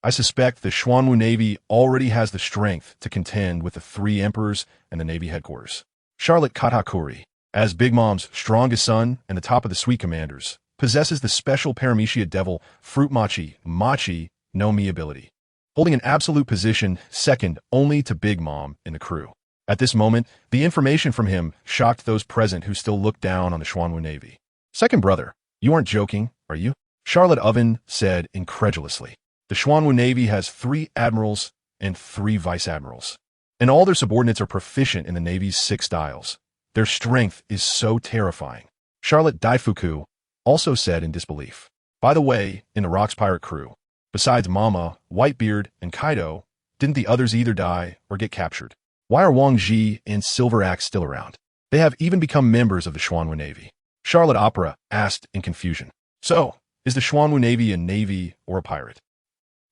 I suspect the Xuanwu Navy already has the strength to contend with the 3 emperors and the Navy headquarters. Charlotte Katakuri, as Big Mom's strongest son and the top of the suite commanders, possesses the special Paramecia Devil Fruit Machi no Mi ability, holding an absolute position second only to Big Mom in the crew. At this moment, the information from him shocked those present who still looked down on the Xuanwu Navy. "Second brother, you aren't joking, are you?" Charlotte Oven said incredulously. The Xuanwu Navy has 3 admirals and 3 vice admirals, and all their subordinates are proficient in the Navy's 6 styles. Their strength is so terrifying. Charlotte Daifuku also said in disbelief. By the way, in the Rocks pirate crew, besides Mama, Whitebeard, and Kaido, didn't the others either die or get captured? Why are Wang Ji and Silver Axe still around? They have even become members of the Xuanwu Navy. Charlotte Opera asked in confusion. So, is the Xuanwu Navy a navy or a pirate?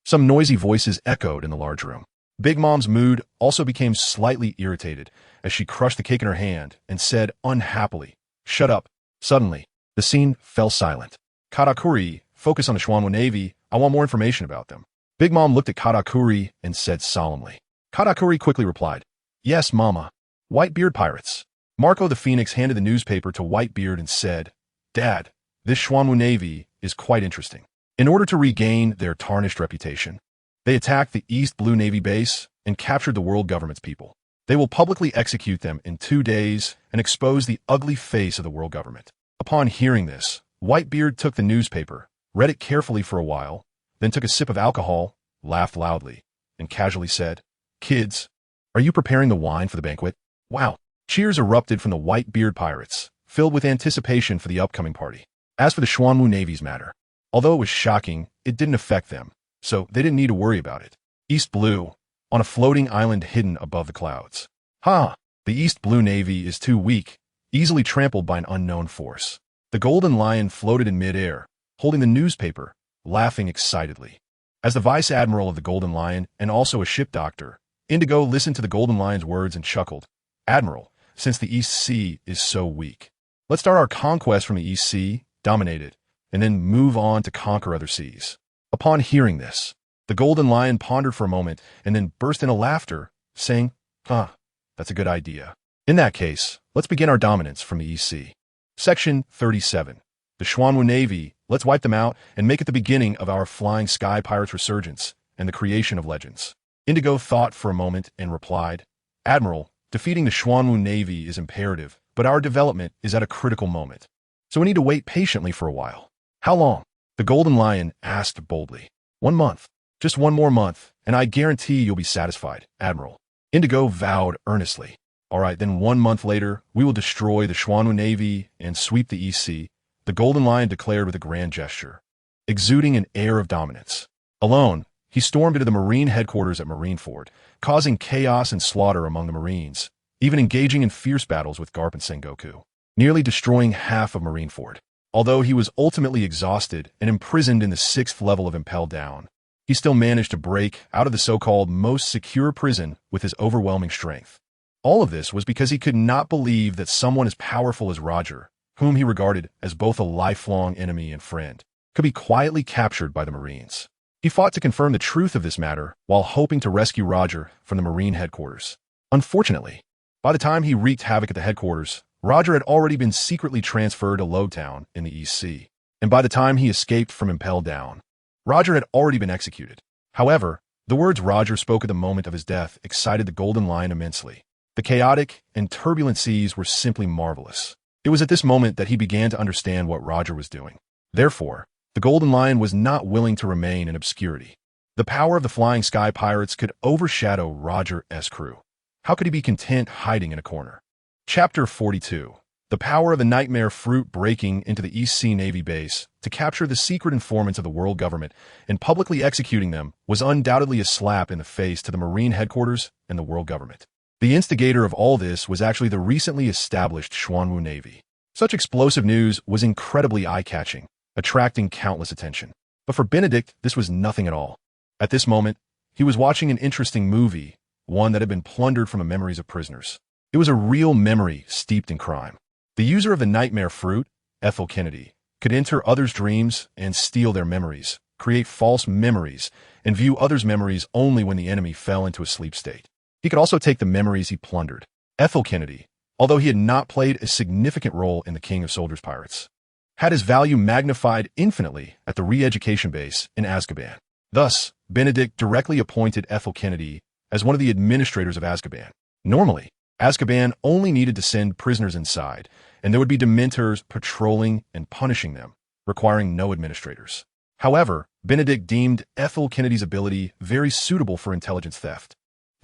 Some noisy voices echoed in the large room. Big Mom's mood also became slightly irritated as she crushed the cake in her hand and said unhappily, "Shut up." Suddenly, the scene fell silent. "Katakuri, focus on the Xuanwu Navy. I want more information about them." Big Mom looked at Katakuri and said solemnly. Katakuri quickly replied, "Yes, Mama. Whitebeard pirates." Marco the Phoenix handed the newspaper to Whitebeard and said, "Dad, this Xuanwu Navy is quite interesting. In order to regain their tarnished reputation, they attacked the East Blue Navy base and captured the world government's people. They will publicly execute them in 2 days and expose the ugly face of the world government." Upon hearing this, Whitebeard took the newspaper, read it carefully for a while, then took a sip of alcohol, laughed loudly, and casually said, "Kids, are you preparing the wine for the banquet?" Wow! Cheers erupted from the Whitebeard pirates, filled with anticipation for the upcoming party. As for the Xuanwu Navy's matter, although it was shocking, it didn't affect them, so they didn't need to worry about it. East Blue, on a floating island hidden above the clouds. Ha! The East Blue Navy is too weak, easily trampled by an unknown force. The Golden Lion floated in midair, holding the newspaper, laughing excitedly. As the Vice Admiral of the Golden Lion and also a ship doctor, Indigo listened to the Golden Lion's words and chuckled. "Admiral, since the East Sea is so weak, let's start our conquest from the East Sea, dominate it, and then move on to conquer other seas." Upon hearing this, the Golden Lion pondered for a moment and then burst into laughter, saying, "That's a good idea. In that case, let's begin our dominance from the EC. Section 37. The Xuanwu Navy, let's wipe them out and make it the beginning of our flying sky pirates resurgence and the creation of legends. Indigo thought for a moment and replied, Admiral, defeating the Xuanwu Navy is imperative, but our development is at a critical moment. So we need to wait patiently for a while. How long? The Golden Lion asked boldly. 1 month. Just 1 more month, and I guarantee you'll be satisfied, Admiral. Indigo vowed earnestly. All right, then 1 month later, we will destroy the Xuanwu Navy and sweep the EC, the Golden Lion declared with a grand gesture, exuding an air of dominance. Alone, he stormed into the Marine headquarters at Marineford, causing chaos and slaughter among the Marines, even engaging in fierce battles with Garp and Sengoku, nearly destroying half of Marineford. Although he was ultimately exhausted and imprisoned in the 6th level of Impel Down, he still managed to break out of the so-called most secure prison with his overwhelming strength. All of this was because he could not believe that someone as powerful as Roger, whom he regarded as both a lifelong enemy and friend, could be quietly captured by the Marines. He fought to confirm the truth of this matter while hoping to rescue Roger from the Marine headquarters. Unfortunately, by the time he wreaked havoc at the headquarters, Roger had already been secretly transferred to Lowtown in the EC, and by the time he escaped from Impel Down, Roger had already been executed. However, the words Roger spoke at the moment of his death excited the Golden Lion immensely. The chaotic and turbulent seas were simply marvelous. It was at this moment that he began to understand what Roger was doing. Therefore, the Golden Lion was not willing to remain in obscurity. The power of the Flying Sky Pirates could overshadow Roger's crew. How could he be content hiding in a corner? Chapter 42. The power of the Nightmare Fruit breaking into the EC Navy base to capture the secret informants of the world government and publicly executing them was undoubtedly a slap in the face to the Marine headquarters and the world government. The instigator of all this was actually the recently established Xuanwu Navy. Such explosive news was incredibly eye-catching, attracting countless attention. But for Benedict, this was nothing at all. At this moment, he was watching an interesting movie, one that had been plundered from the memories of prisoners. It was a real memory steeped in crime. The user of the Nightmare Fruit, Ethel Kennedy, could enter others' dreams and steal their memories, create false memories, and view others' memories only when the enemy fell into a sleep state. He could also take the memories he plundered. Ethel Kennedy, although he had not played a significant role in the King of Soldiers Pirates, had his value magnified infinitely at the re-education base in Azkaban. Thus, Benedict directly appointed Ethel Kennedy as one of the administrators of Azkaban. Normally, Azkaban only needed to send prisoners inside, and there would be Dementors patrolling and punishing them, requiring no administrators. However, Benedict deemed Ethel Kennedy's ability very suitable for intelligence theft.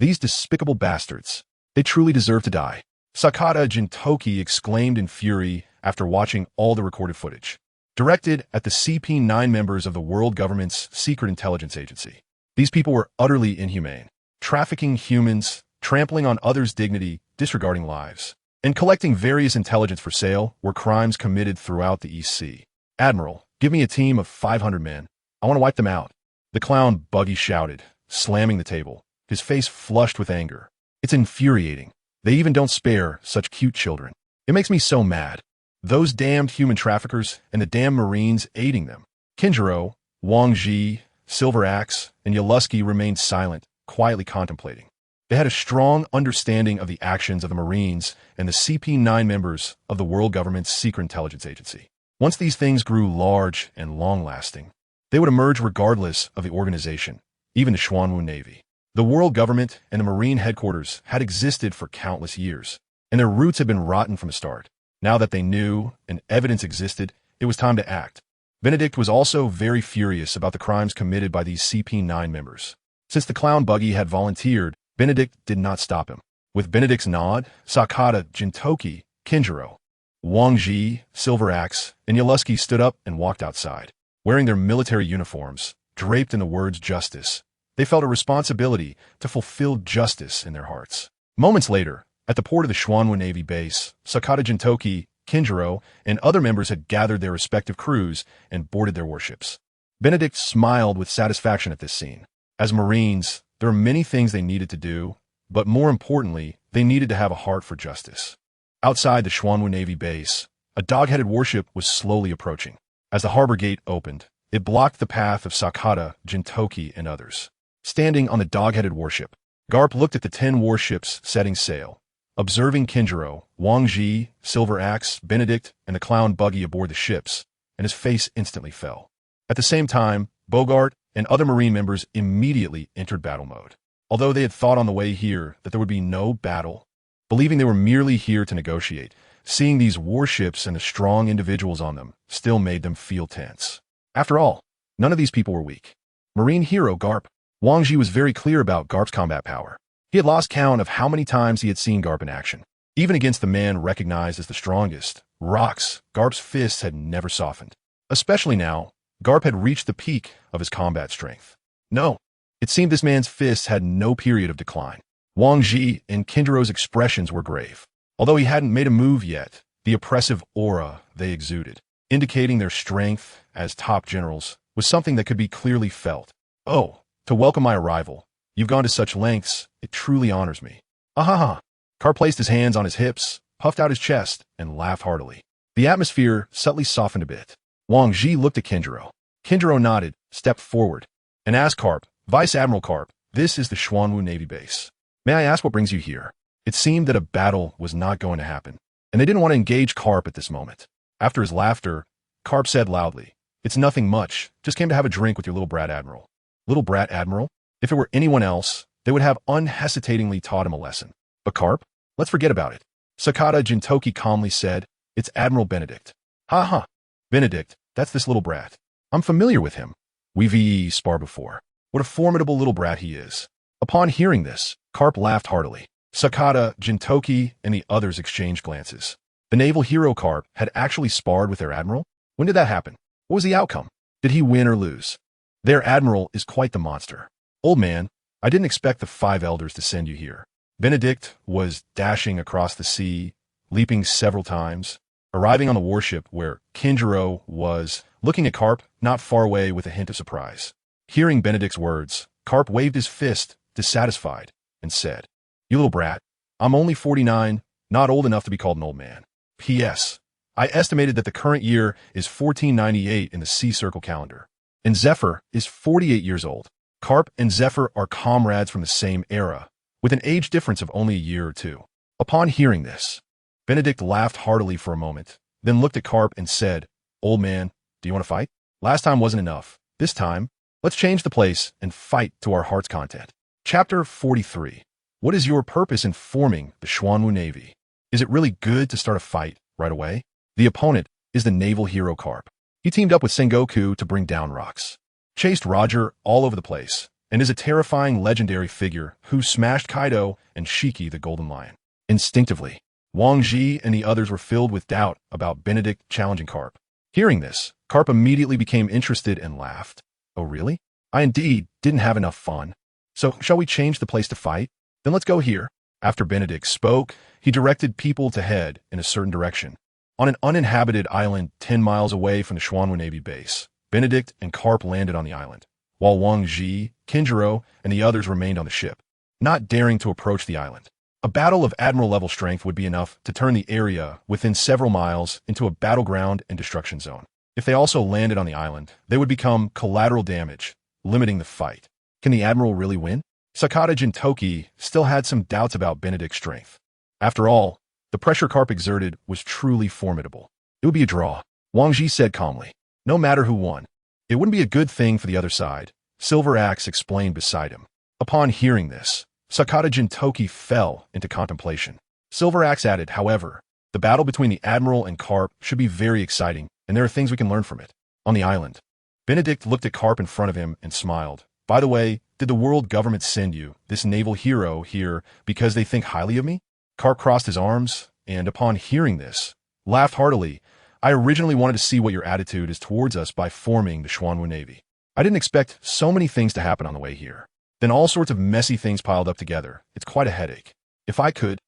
These despicable bastards, they truly deserve to die. Sakata Jintoki exclaimed in fury after watching all the recorded footage. Directed at the CP9 members of the world government's secret intelligence agency. These people were utterly inhumane, trafficking humans, trampling on others' dignity, disregarding lives, and collecting various intelligence for sale were crimes committed throughout the EC. Admiral, give me a team of 500 men. I want to wipe them out. The clown Buggy shouted, slamming the table, his face flushed with anger. It's infuriating. They even don't spare such cute children. It makes me so mad. Those damned human traffickers and the damn Marines aiding them. Kinjiro, Wang Ji, Silver Axe, and Yalusky remained silent, quietly contemplating. They had a strong understanding of the actions of the Marines and the CP9 members of the world government's secret intelligence agency. Once these things grew large and long-lasting, they would emerge regardless of the organization, even the Xuanwu Navy. The world government and the Marine headquarters had existed for countless years, and their roots had been rotten from the start. Now that they knew and evidence existed, it was time to act. Benedict was also very furious about the crimes committed by these CP9 members. Since the clown Buggy had volunteered, Benedict did not stop him. With Benedict's nod, Sakata, Jintoki, Kinjiro, Wang Ji, Silver Axe, and Yalusky stood up and walked outside. Wearing their military uniforms, draped in the words justice, they felt a responsibility to fulfill justice in their hearts. Moments later, at the port of the Xuanwu Navy base, Sakata Jintoki, Kinjiro, and other members had gathered their respective crews and boarded their warships. Benedict smiled with satisfaction at this scene. As Marines, there were many things they needed to do, but more importantly, they needed to have a heart for justice. Outside the Xuanwu Navy base, a dog-headed warship was slowly approaching. As the harbor gate opened, it blocked the path of Sakata, Jintoki, and others. Standing on the dog-headed warship, Garp looked at the 10 warships setting sail, Observing Kinjiro, Wang Ji, Silver Axe, Benedict, and the clown buggy aboard the ships, and his face instantly fell. At the same time, Bogart and other Marine members immediately entered battle mode. Although they had thought on the way here that there would be no battle, believing they were merely here to negotiate, seeing these warships and the strong individuals on them still made them feel tense. After all, none of these people were weak. Marine hero Garp. Wang Ji was very clear about Garp's combat power. He had lost count of how many times he had seen Garp in action. Even against the man recognized as the strongest, Rocks, Garp's fists had never softened. Especially now, Garp had reached the peak of his combat strength. No, it seemed this man's fists had no period of decline. Wang Ji and Kinjiro's expressions were grave. Although he hadn't made a move yet, the oppressive aura they exuded, indicating their strength as top generals, was something that could be clearly felt. Oh, to welcome my arrival. You've gone to such lengths, it truly honors me. Ahaha. Garp placed his hands on his hips, puffed out his chest, and laughed heartily. The atmosphere subtly softened a bit. Wang Ji looked at Kinjiro. Kinjiro nodded, stepped forward, and asked Garp, Vice Admiral Garp, this is the Xuanwu Navy base. May I ask what brings you here? It seemed that a battle was not going to happen, and they didn't want to engage Garp at this moment. After his laughter, Garp said loudly, It's nothing much, just came to have a drink with your little brat admiral. Little brat admiral? If it were anyone else, they would have unhesitatingly taught him a lesson. But Garp? Let's forget about it. Sakata Jintoki calmly said, It's Admiral Benedict. Ha ha. Benedict, that's this little brat. I'm familiar with him. We've sparred before. What a formidable little brat he is. Upon hearing this, Garp laughed heartily. Sakata, Jintoki, and the others exchanged glances. The naval hero Garp had actually sparred with their admiral? When did that happen? What was the outcome? Did he win or lose? Their admiral is quite the monster. Old man, I didn't expect the 5 elders to send you here. Benedict was dashing across the sea, leaping several times, arriving on the warship where Kinjiro was, looking at Garp not far away with a hint of surprise. Hearing Benedict's words, Garp waved his fist, dissatisfied, and said, You little brat, I'm only 49, not old enough to be called an old man. P.S. I estimated that the current year is 1498 in the Sea Circle calendar, and Zephyr is 48 years old. Garp and Zephyr are comrades from the same era, with an age difference of only a year or two. Upon hearing this, Benedict laughed heartily for a moment, then looked at Garp and said, Old man, do you want to fight? Last time wasn't enough. This time, let's change the place and fight to our heart's content. Chapter 43. What is your purpose in forming the Xuanwu Navy? Is it really good to start a fight right away? The opponent is the naval hero Garp. He teamed up with Sengoku to bring down Rocks, chased Roger all over the place, and is a terrifying legendary figure who smashed Kaido and Shiki the Golden Lion. Instinctively, Wang Ji and the others were filled with doubt about Benedict challenging Garp. Hearing this, Garp immediately became interested and laughed. Oh really? I indeed didn't have enough fun. So shall we change the place to fight? Then let's go here. After Benedict spoke, he directed people to head in a certain direction. On an uninhabited island 10 miles away from the Xuanwu Navy base, Benedict and Garp landed on the island, while Wang Ji, Kinjiro, and the others remained on the ship, not daring to approach the island. A battle of admiral-level strength would be enough to turn the area within several miles into a battleground and destruction zone. If they also landed on the island, they would become collateral damage, limiting the fight. Can the admiral really win? Sakata Jintoki still had some doubts about Benedict's strength. After all, the pressure Garp exerted was truly formidable. It would be a draw, Wang Ji said calmly. No matter who won, it wouldn't be a good thing for the other side, Silver Axe explained beside him. Upon hearing this, Sakata Jintoki fell into contemplation. Silver Axe added, however, the battle between the admiral and Garp should be very exciting, and there are things we can learn from it. On the island, Benedict looked at Garp in front of him and smiled. By the way, did the world government send you, this naval hero, here because they think highly of me? Garp crossed his arms, and upon hearing this, laughed heartily. I originally wanted to see what your attitude is towards us by forming the Xuanwu Navy. I didn't expect so many things to happen on the way here. Then all sorts of messy things piled up together. It's quite a headache. If I could,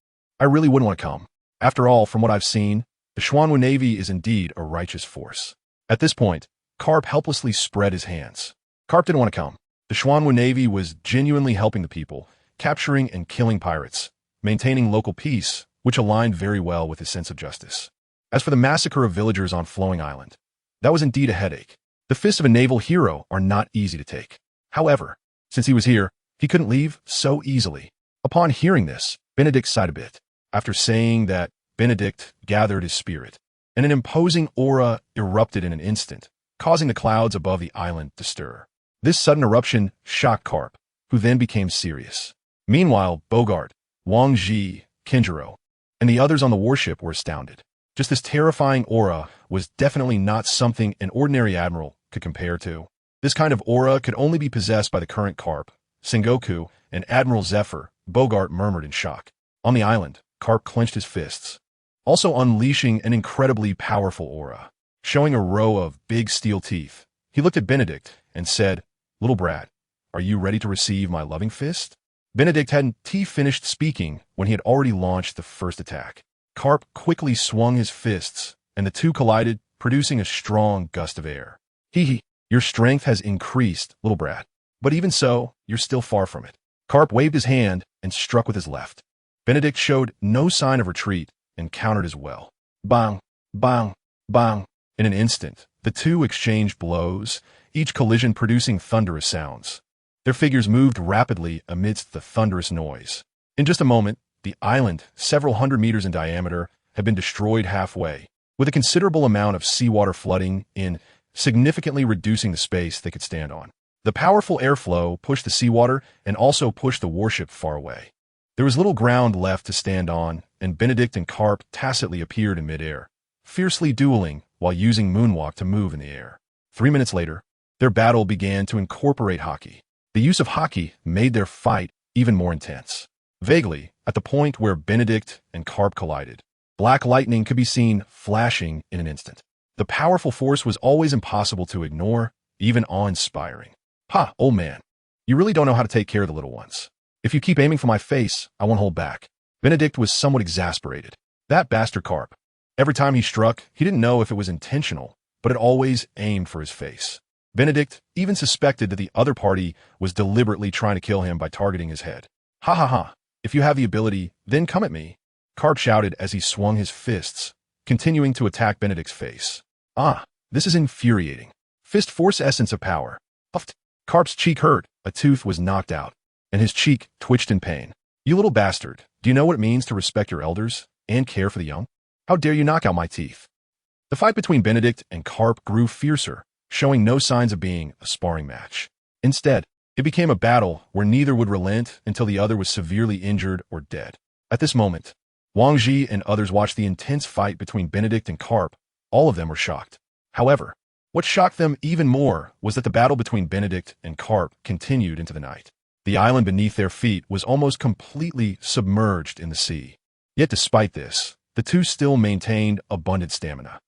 I really wouldn't want to come. After all, from what I've seen, the Xuanwu Navy is indeed a righteous force. At this point, Garp helplessly spread his hands. Garp didn't want to come. The Xuanwu Navy was genuinely helping the people, capturing and killing pirates, maintaining local peace, which aligned very well with his sense of justice. As for the massacre of villagers on Flowing Island, that was indeed a headache. The fists of a naval hero are not easy to take. However, since he was here, he couldn't leave so easily. Upon hearing this, Benedict sighed a bit. After saying that, Benedict gathered his spirit, and an imposing aura erupted in an instant, causing the clouds above the island to stir. This sudden eruption shocked Carp, who then became serious. Meanwhile, Bogart, Wang Ji, Kinjiro, and the others on the warship were astounded. Just this terrifying aura was definitely not something an ordinary admiral could compare to. This kind of aura could only be possessed by the current Carp, Sengoku, and Admiral Zephyr. Bogart murmured in shock. On the island, Carp clenched his fists, also unleashing an incredibly powerful aura. Showing a row of big steel teeth, he looked at Benedict and said, "Little brat, are you ready to receive my loving fist?" Benedict hadn't finished speaking when he had already launched the first attack. Carp quickly swung his fists, and the two collided, producing a strong gust of air. Hee, your strength has increased, little brat. But even so, you're still far from it. Carp waved his hand and struck with his left. Benedict showed no sign of retreat and countered as well. Bang, bang, bang. In an instant, the two exchanged blows, each collision producing thunderous sounds. Their figures moved rapidly amidst the thunderous noise. In just a moment, the island, several hundred meters in diameter, had been destroyed halfway, with a considerable amount of seawater flooding in, significantly reducing the space they could stand on. The powerful airflow pushed the seawater and also pushed the warship far away. There was little ground left to stand on, and Benedict and Carp tacitly appeared in midair, fiercely dueling while using moonwalk to move in the air. 3 minutes later, their battle began to incorporate hockey. The use of hockey made their fight even more intense. Vaguely, at the point where Benedict and Carp collided, black lightning could be seen flashing in an instant. The powerful force was always impossible to ignore, even awe-inspiring. Ha, old man. You really don't know how to take care of the little ones. If you keep aiming for my face, I won't hold back. Benedict was somewhat exasperated. That bastard Carp. Every time he struck, he didn't know if it was intentional, but it always aimed for his face. Benedict even suspected that the other party was deliberately trying to kill him by targeting his head. Ha ha ha. If you have the ability, then come at me, Carp shouted as he swung his fists, continuing to attack Benedict's face. Ah, this is infuriating. Fist force essence of power. Puffed. Carp's cheek hurt, a tooth was knocked out, and his cheek twitched in pain. You little bastard, do you know what it means to respect your elders and care for the young? How dare you knock out my teeth? The fight between Benedict and Carp grew fiercer, showing no signs of being a sparring match. Instead, it became a battle where neither would relent until the other was severely injured or dead. At this moment, Wang Ji and others watched the intense fight between Benedict and Carp. All of them were shocked. However, what shocked them even more was that the battle between Benedict and Carp continued into the night. The island beneath their feet was almost completely submerged in the sea. Yet despite this, the two still maintained abundant stamina.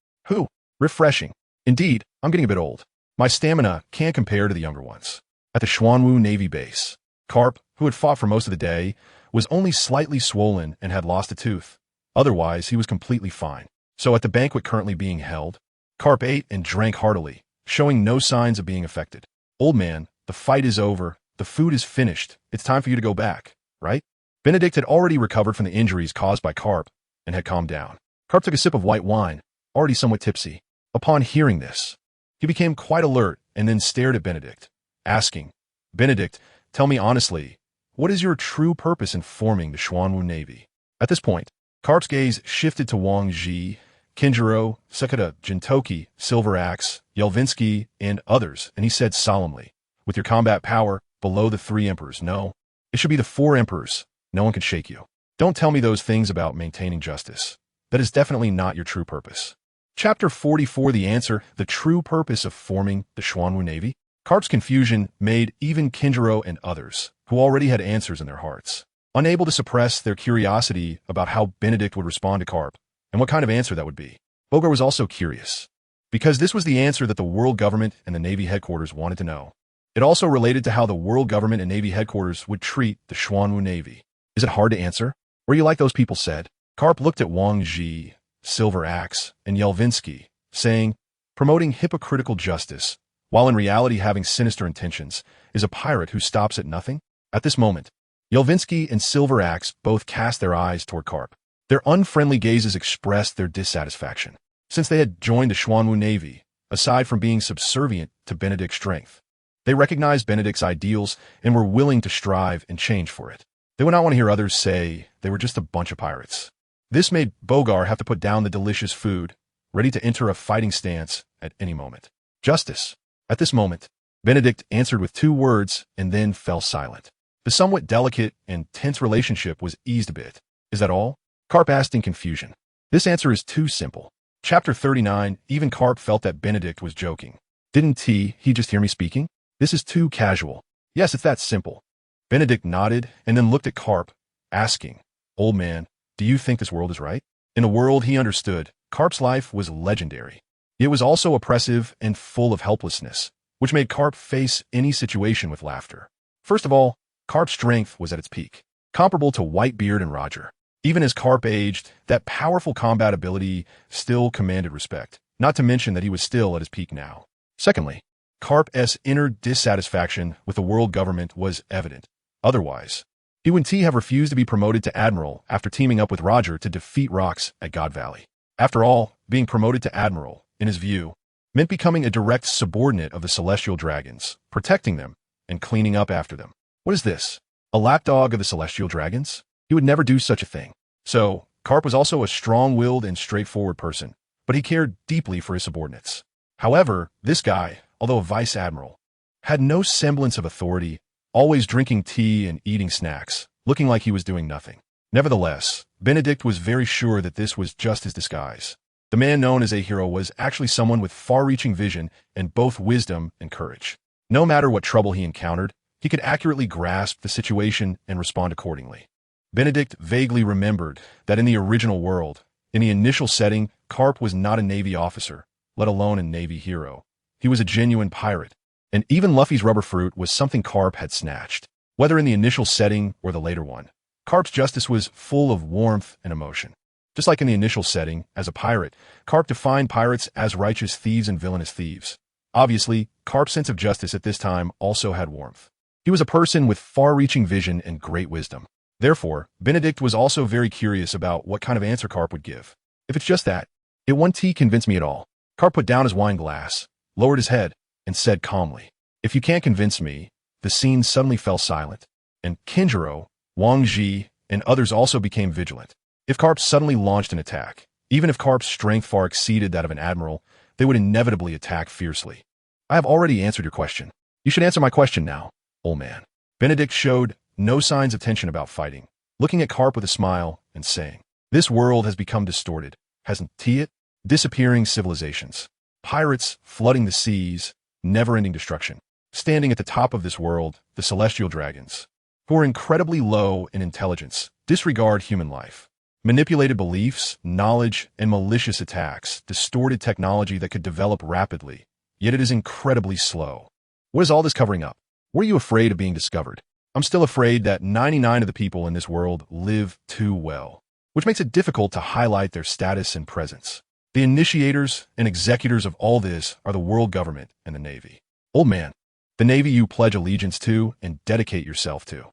Refreshing. Indeed, I'm getting a bit old. My stamina can't compare to the younger ones. At the Xuanwu Navy base, Carp, who had fought for most of the day, was only slightly swollen and had lost a tooth. Otherwise, he was completely fine. So at the banquet currently being held, Carp ate and drank heartily, showing no signs of being affected. Old man, the fight is over. The food is finished. It's time for you to go back, right? Benedict had already recovered from the injuries caused by Carp and had calmed down. Carp took a sip of white wine, already somewhat tipsy. Upon hearing this, he became quite alert and then stared at Benedict, asking, Benedict, tell me honestly, what is your true purpose in forming the Xuanwu Navy? At this point, Carp's gaze shifted to Wang Ji, Kinjiro, Sekata, Jintoki, Silver Axe, Yelvinsky, and others, and he said solemnly, with your combat power below the 3 emperors, no, it should be the 4 emperors. No one can shake you. Don't tell me those things about maintaining justice. That is definitely not your true purpose. Chapter 44, the answer, the true purpose of forming the Xuanwu Navy. Carp's confusion made even Kinjiro and others, who already had answers in their hearts, unable to suppress their curiosity about how Benedict would respond to Carp, and what kind of answer that would be. Bogart was also curious, because this was the answer that the world government and the Navy headquarters wanted to know. It also related to how the world government and Navy headquarters would treat the Xuanwu Navy. Is it hard to answer? Or you like those people said? Carp looked at Wang Ji, Silver Axe, and Yelvinsky, saying, promoting hypocritical justice, while in reality having sinister intentions, is a pirate who stops at nothing? At this moment, Yelvinsky and Silver Axe both cast their eyes toward Carp. Their unfriendly gazes expressed their dissatisfaction. Since they had joined the Xuanwu Navy, aside from being subservient to Benedict's strength, they recognized Benedict's ideals and were willing to strive and change for it. They would not want to hear others say they were just a bunch of pirates. This made Bogart have to put down the delicious food, ready to enter a fighting stance at any moment. Justice. At this moment, Benedict answered with 2 words and then fell silent. The somewhat delicate and tense relationship was eased a bit. Is that all? Carp asked in confusion. This answer is too simple. Chapter 39, even Carp felt that Benedict was joking. Didn't he just hear me speaking? This is too casual. Yes, it's that simple. Benedict nodded and then looked at Carp, asking, Old man, do you think this world is right? In a world he understood, Carp's life was legendary. It was also oppressive and full of helplessness, which made Carp face any situation with laughter. First of all, Carp's strength was at its peak, comparable to Whitebeard and Roger. Even as Carp aged, that powerful combat ability still commanded respect, not to mention that he was still at his peak now. Secondly, Carp's inner dissatisfaction with the world government was evident. Otherwise, he wouldn't have refused to be promoted to Admiral after teaming up with Roger to defeat Rox at God Valley. After all, being promoted to Admiral, in his view, meant becoming a direct subordinate of the Celestial Dragons, protecting them and cleaning up after them. What is this? A lapdog of the Celestial Dragons? He would never do such a thing. So, Carp was also a strong-willed and straightforward person, but he cared deeply for his subordinates. However, this guy, although a vice admiral, had no semblance of authority, always drinking tea and eating snacks, looking like he was doing nothing. Nevertheless, Benedict was very sure that this was just his disguise. The man known as a hero was actually someone with far-reaching vision and both wisdom and courage. No matter what trouble he encountered, he could accurately grasp the situation and respond accordingly. Benedict vaguely remembered that in the original world, in the initial setting, Carp was not a Navy officer, let alone a Navy hero. He was a genuine pirate, and even Luffy's rubber fruit was something Carp had snatched. Whether in the initial setting or the later one, Carp's justice was full of warmth and emotion. Just like in the initial setting, as a pirate, Carp defined pirates as righteous thieves and villainous thieves. Obviously, Carp's sense of justice at this time also had warmth. He was a person with far-reaching vision and great wisdom. Therefore, Benedict was also very curious about what kind of answer Carp would give. If it's just that, it won't convince me at all. Carp put down his wine glass, lowered his head, and said calmly, If you can't convince me. The scene suddenly fell silent, and Kinjiro, Wang Ji, and others also became vigilant. If Carp suddenly launched an attack, even if Carp's strength far exceeded that of an admiral, they would inevitably attack fiercely. I have already answered your question. You should answer my question now, old man. Benedict showed no signs of tension about fighting, looking at Carp with a smile and saying, This world has become distorted, hasn't it? Disappearing civilizations, pirates flooding the seas, never-ending destruction. Standing at the top of this world, the Celestial Dragons, who are incredibly low in intelligence, disregard human life. Manipulated beliefs, knowledge, and malicious attacks, distorted technology that could develop rapidly, yet it is incredibly slow. What is all this covering up? Were you afraid of being discovered? I'm still afraid that 99 of the people in this world live too well, which makes it difficult to highlight their status and presence. The initiators and executors of all this are the world government and the Navy. Old man, the Navy you pledge allegiance to and dedicate yourself to.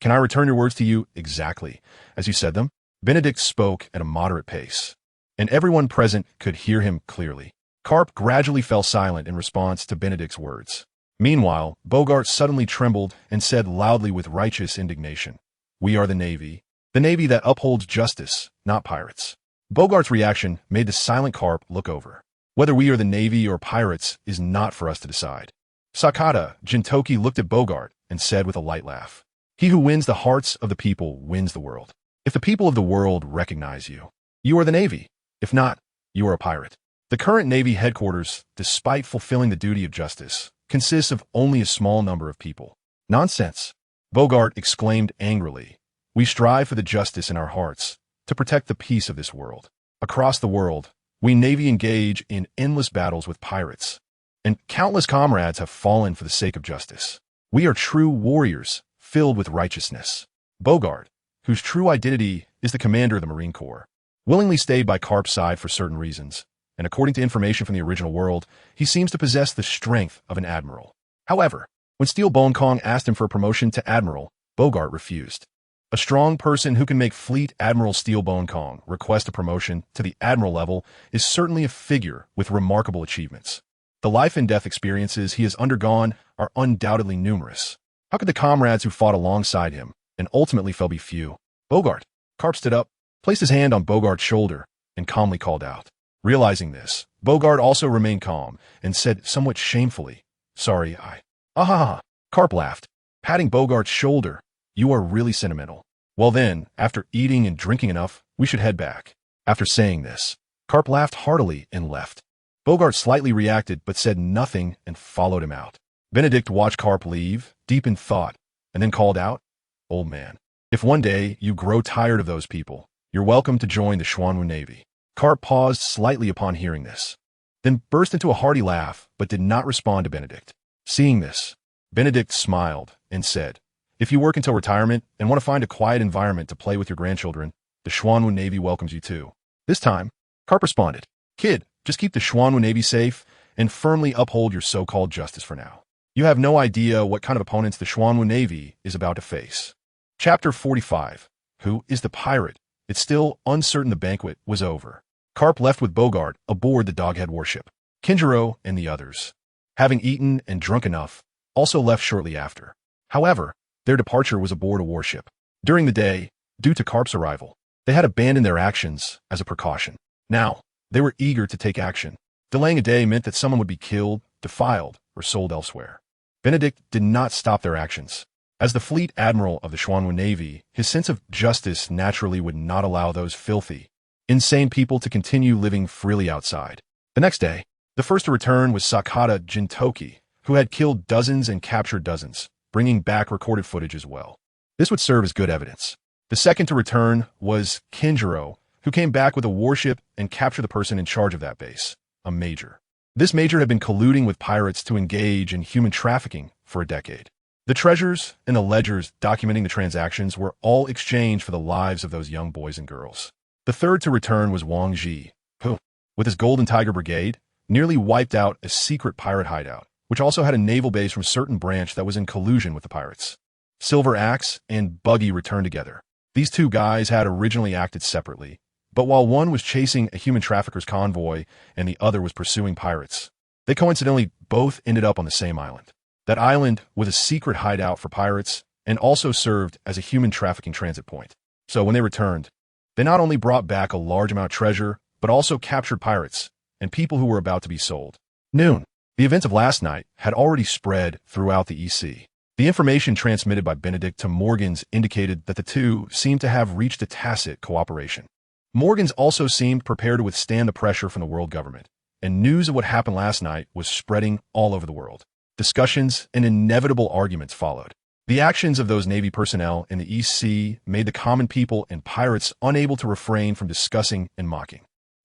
Can I return your words to you exactly as you said them? Benedict spoke at a moderate pace, and everyone present could hear him clearly. Carp gradually fell silent in response to Benedict's words. Meanwhile, Bogart suddenly trembled and said loudly with righteous indignation, We are the Navy that upholds justice, not pirates. Bogart's reaction made the silent Carp look over. Whether we are the Navy or pirates is not for us to decide. Sakata Jintoki looked at Bogart and said with a light laugh, He who wins the hearts of the people wins the world. If the people of the world recognize you, you are the Navy. If not, you are a pirate. The current Navy headquarters, despite fulfilling the duty of justice, consists of only a small number of people. Nonsense! Bogart exclaimed angrily. We strive for the justice in our hearts, to protect the peace of this world. Across the world, we Navy engage in endless battles with pirates, and countless comrades have fallen for the sake of justice. We are true warriors, filled with righteousness. Bogart, whose true identity is the commander of the Marine Corps, willingly stayed by Carp's side for certain reasons, and according to information from the original world, he seems to possess the strength of an admiral. However, when Steel Bone Kong asked him for a promotion to admiral, Bogart refused. A strong person who can make Fleet Admiral Steel Bone Kong request a promotion to the admiral level is certainly a figure with remarkable achievements. The life and death experiences he has undergone are undoubtedly numerous. How could the comrades who fought alongside him and ultimately fell be few? Bogart. Carp stood up, placed his hand on Bogart's shoulder, and calmly called out. Realizing this, Bogart also remained calm and said somewhat shamefully, "Sorry, Ah ha ha." Carp laughed, patting Bogart's shoulder. "You are really sentimental. Well then, after eating and drinking enough, we should head back." After saying this, Carp laughed heartily and left. Bogart slightly reacted but said nothing and followed him out. Benedict watched Carp leave, deep in thought, and then called out, "Old man, if one day you grow tired of those people, you're welcome to join the Xuanwu Navy." Carp paused slightly upon hearing this, then burst into a hearty laugh but did not respond to Benedict. Seeing this, Benedict smiled and said, "If you work until retirement and want to find a quiet environment to play with your grandchildren, the Xuanwu Navy welcomes you too." This time, Carp responded, "Kid, just keep the Xuanwu Navy safe and firmly uphold your so-called justice for now. You have no idea what kind of opponents the Xuanwu Navy is about to face." Chapter 45. Who is the pirate? It's still uncertain the banquet was over. Carp left with Bogart aboard the Doghead warship. Kinjiro and the others, having eaten and drunk enough, also left shortly after. However, their departure was aboard a warship. During the day, due to Carp's arrival, they had abandoned their actions as a precaution. Now, they were eager to take action. Delaying a day meant that someone would be killed, defiled, or sold elsewhere. Benedict did not stop their actions. As the fleet admiral of the Xuanwu Navy, his sense of justice naturally would not allow those filthy, insane people to continue living freely outside. The next day, the first to return was Sakata Jintoki, who had killed dozens and captured dozens, bringing back recorded footage as well. This would serve as good evidence. The second to return was Kinjiro, who came back with a warship and captured the person in charge of that base, a major. This major had been colluding with pirates to engage in human trafficking for a decade. The treasures and the ledgers documenting the transactions were all exchanged for the lives of those young boys and girls. The third to return was Wang Ji, who, with his Golden Tiger Brigade, nearly wiped out a secret pirate hideout, which also had a naval base from a certain branch that was in collusion with the pirates. Silver Axe and Buggy returned together. These two guys had originally acted separately, but while one was chasing a human trafficker's convoy and the other was pursuing pirates, they coincidentally both ended up on the same island. That island was a secret hideout for pirates and also served as a human trafficking transit point. So when they returned, they not only brought back a large amount of treasure, but also captured pirates and people who were about to be sold. Noon. The events of last night had already spread throughout the EC. The information transmitted by Benedict to Morgans indicated that the two seemed to have reached a tacit cooperation. Morgans also seemed prepared to withstand the pressure from the world government, and news of what happened last night was spreading all over the world. Discussions and inevitable arguments followed. The actions of those Navy personnel in the EC made the common people and pirates unable to refrain from discussing and mocking.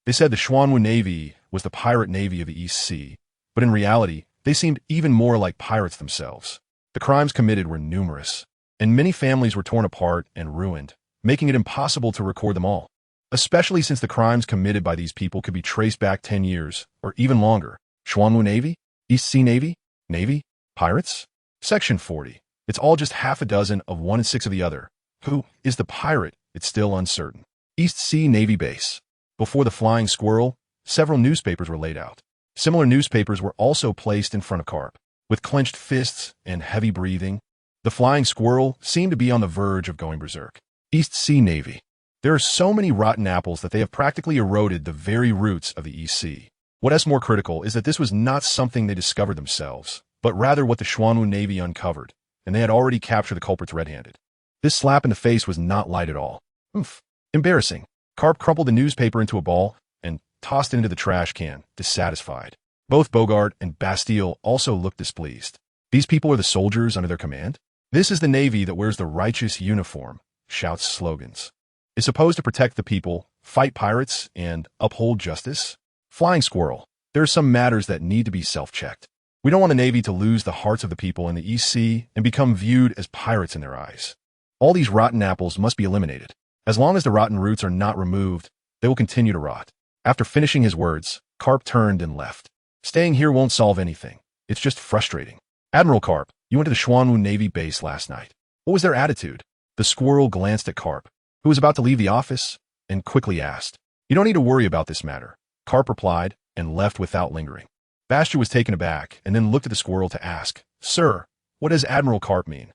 They said the Xuanwu Navy was the pirate navy of the EC, but in reality, they seemed even more like pirates themselves. The crimes committed were numerous, and many families were torn apart and ruined, making it impossible to record them all, especially since the crimes committed by these people could be traced back 10 years, or even longer. Xuanwu Navy? East Sea Navy? Navy? Pirates? Section 40. It's all just half a dozen of one and six of the other. Who is the pirate? It's still uncertain. East Sea Navy Base. Before the Flying Squirrel, several newspapers were laid out. Similar newspapers were also placed in front of Carp. With clenched fists and heavy breathing, the Flying Squirrel seemed to be on the verge of going berserk. East Sea Navy. There are so many rotten apples that they have practically eroded the very roots of the EC. What is more critical is that this was not something they discovered themselves, but rather what the Xuanwu Navy uncovered, and they had already captured the culprits red-handed. This slap in the face was not light at all. Oof. Embarrassing. Carp crumpled the newspaper into a ball and tossed it into the trash can, dissatisfied. Both Bogart and Bastille also looked displeased. These people are the soldiers under their command? This is the Navy that wears the righteous uniform, shouts slogans, is supposed to protect the people, fight pirates, and uphold justice? Flying Squirrel. There are some matters that need to be self-checked. We don't want the Navy to lose the hearts of the people in the EC and become viewed as pirates in their eyes. All these rotten apples must be eliminated. As long as the rotten roots are not removed, they will continue to rot. After finishing his words, Carp turned and left. Staying here won't solve anything. It's just frustrating. Admiral Carp, you went to the Xuanwu Navy base last night. What was their attitude? The squirrel glanced at Carp, who was about to leave the office, and quickly asked. You don't need to worry about this matter. Carp replied and left without lingering. Bastia was taken aback and then looked at the squirrel to ask, Sir, what does Admiral Carp mean?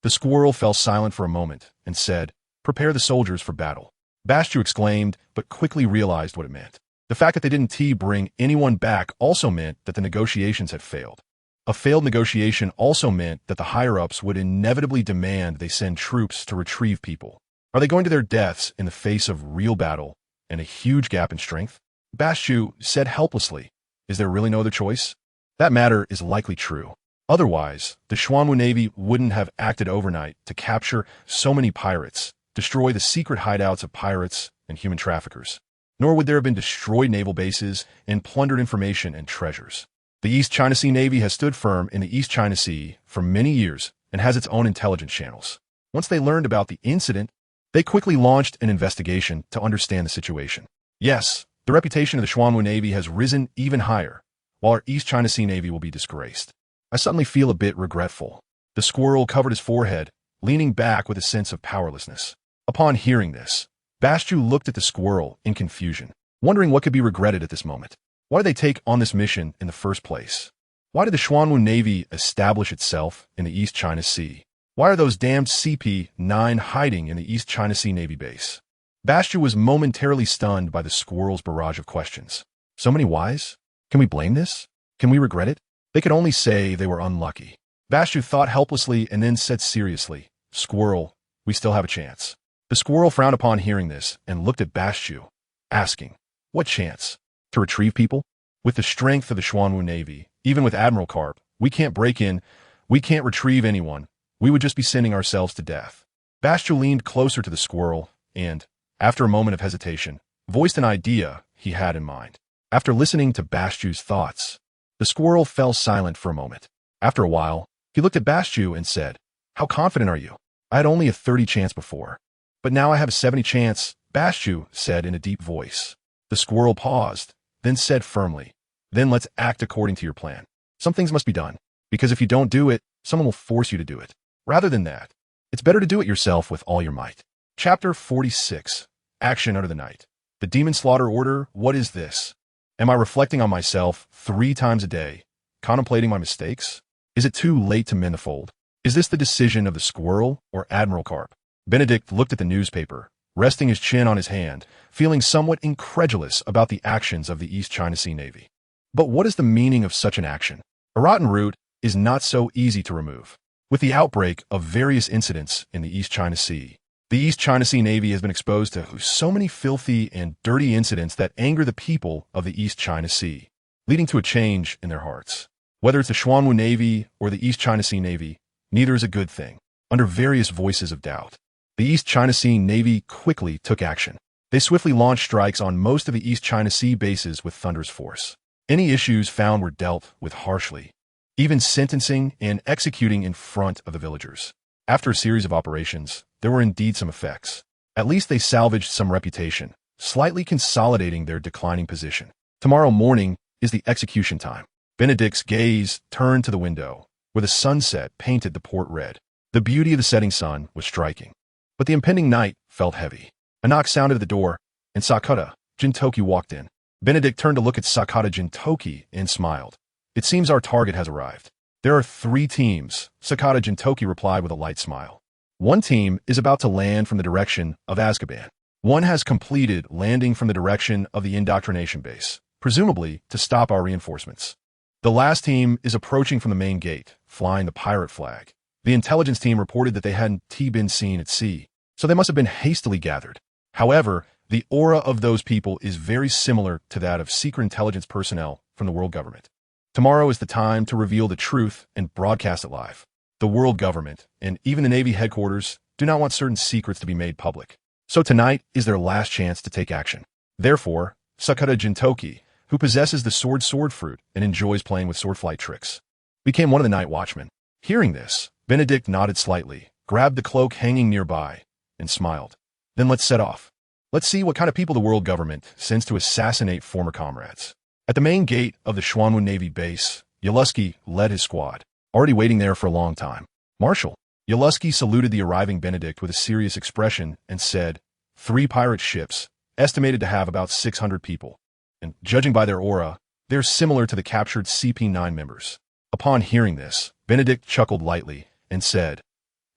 The squirrel fell silent for a moment and said, Prepare the soldiers for battle. Bastiu exclaimed, but quickly realized what it meant. The fact that they didn't bring anyone back also meant that the negotiations had failed. A failed negotiation also meant that the higher-ups would inevitably demand they send troops to retrieve people. Are they going to their deaths in the face of real battle and a huge gap in strength? Bastiu said helplessly, is there really no other choice? That matter is likely true. Otherwise, the Xuanwu Navy wouldn't have acted overnight to capture so many pirates, destroy the secret hideouts of pirates and human traffickers. Nor would there have been destroyed naval bases and plundered information and treasures. The East China Sea Navy has stood firm in the East China Sea for many years and has its own intelligence channels. Once they learned about the incident, they quickly launched an investigation to understand the situation. Yes, the reputation of the Xuanwu Navy has risen even higher, while our East China Sea Navy will be disgraced. I suddenly feel a bit regretful. The squirrel covered his forehead, leaning back with a sense of powerlessness. Upon hearing this, Bastiu looked at the squirrel in confusion, wondering what could be regretted at this moment. Why did they take on this mission in the first place? Why did the Xuanwu Navy establish itself in the East China Sea? Why are those damned CP-9 hiding in the East China Sea Navy base? Bastiu was momentarily stunned by the squirrel's barrage of questions. So many whys? Can we blame this? Can we regret it? They could only say they were unlucky. Bastiu thought helplessly and then said seriously, Squirrel, we still have a chance. The squirrel frowned upon hearing this and looked at Bastiu, asking, what chance? To retrieve people? With the strength of the Xuanwu Navy, even with Admiral Carp, we can't break in, we can't retrieve anyone, we would just be sending ourselves to death. Bastiu leaned closer to the squirrel and, after a moment of hesitation, voiced an idea he had in mind. After listening to Bastiu's thoughts, the squirrel fell silent for a moment. After a while, he looked at Bastiu and said, how confident are you? I had only a 30 chance before, but now I have a 70 chance, Bastiu said in a deep voice. The squirrel paused, then said firmly, then let's act according to your plan. Some things must be done, because if you don't do it, someone will force you to do it. Rather than that, it's better to do it yourself with all your might. Chapter 46. Action Under the Night. The Demon Slaughter Order, what is this? Am I reflecting on myself 3 times a day, contemplating my mistakes? Is it too late to mend the fold? Is this the decision of the squirrel or Admiral Carp? Benedict looked at the newspaper, resting his chin on his hand, feeling somewhat incredulous about the actions of the East China Sea Navy. But what is the meaning of such an action? A rotten root is not so easy to remove. With the outbreak of various incidents in the East China Sea, the East China Sea Navy has been exposed to so many filthy and dirty incidents that anger the people of the East China Sea, leading to a change in their hearts. Whether it's the Xuanwu Navy or the East China Sea Navy, neither is a good thing. Under various voices of doubt, the East China Sea Navy quickly took action. They swiftly launched strikes on most of the East China Sea bases with thunderous force. Any issues found were dealt with harshly, even sentencing and executing in front of the villagers. After a series of operations, there were indeed some effects. At least they salvaged some reputation, slightly consolidating their declining position. Tomorrow morning is the execution time. Benedict's gaze turned to the window, where the sunset painted the port red. The beauty of the setting sun was striking, but the impending night felt heavy. A knock sounded at the door, and Sakata Jintoki walked in. Benedict turned to look at Sakata Jintoki and smiled. It seems our target has arrived. There are 3 teams, Sakata Jintoki replied with a light smile. One team is about to land from the direction of Azkaban. One has completed landing from the direction of the indoctrination base, presumably to stop our reinforcements. The last team is approaching from the main gate, flying the pirate flag. The intelligence team reported that they hadn't been seen at sea, so they must have been hastily gathered. However, the aura of those people is very similar to that of secret intelligence personnel from the world government. Tomorrow is the time to reveal the truth and broadcast it live. The world government, and even the Navy headquarters, do not want certain secrets to be made public. So tonight is their last chance to take action. Therefore, Sakata Jintoki, who possesses the sword fruit and enjoys playing with sword flight tricks, became one of the night watchmen. Hearing this, Benedict nodded slightly, grabbed the cloak hanging nearby, and smiled. Then let's set off. Let's see what kind of people the world government sends to assassinate former comrades. At the main gate of the Xuanwu Navy base, Yaluski led his squad, already waiting there for a long time. Marshal, Yaluski saluted the arriving Benedict with a serious expression and said, 3 pirate ships, estimated to have about 600 people. And judging by their aura, they're similar to the captured CP-9 members. Upon hearing this, Benedict chuckled lightly and said,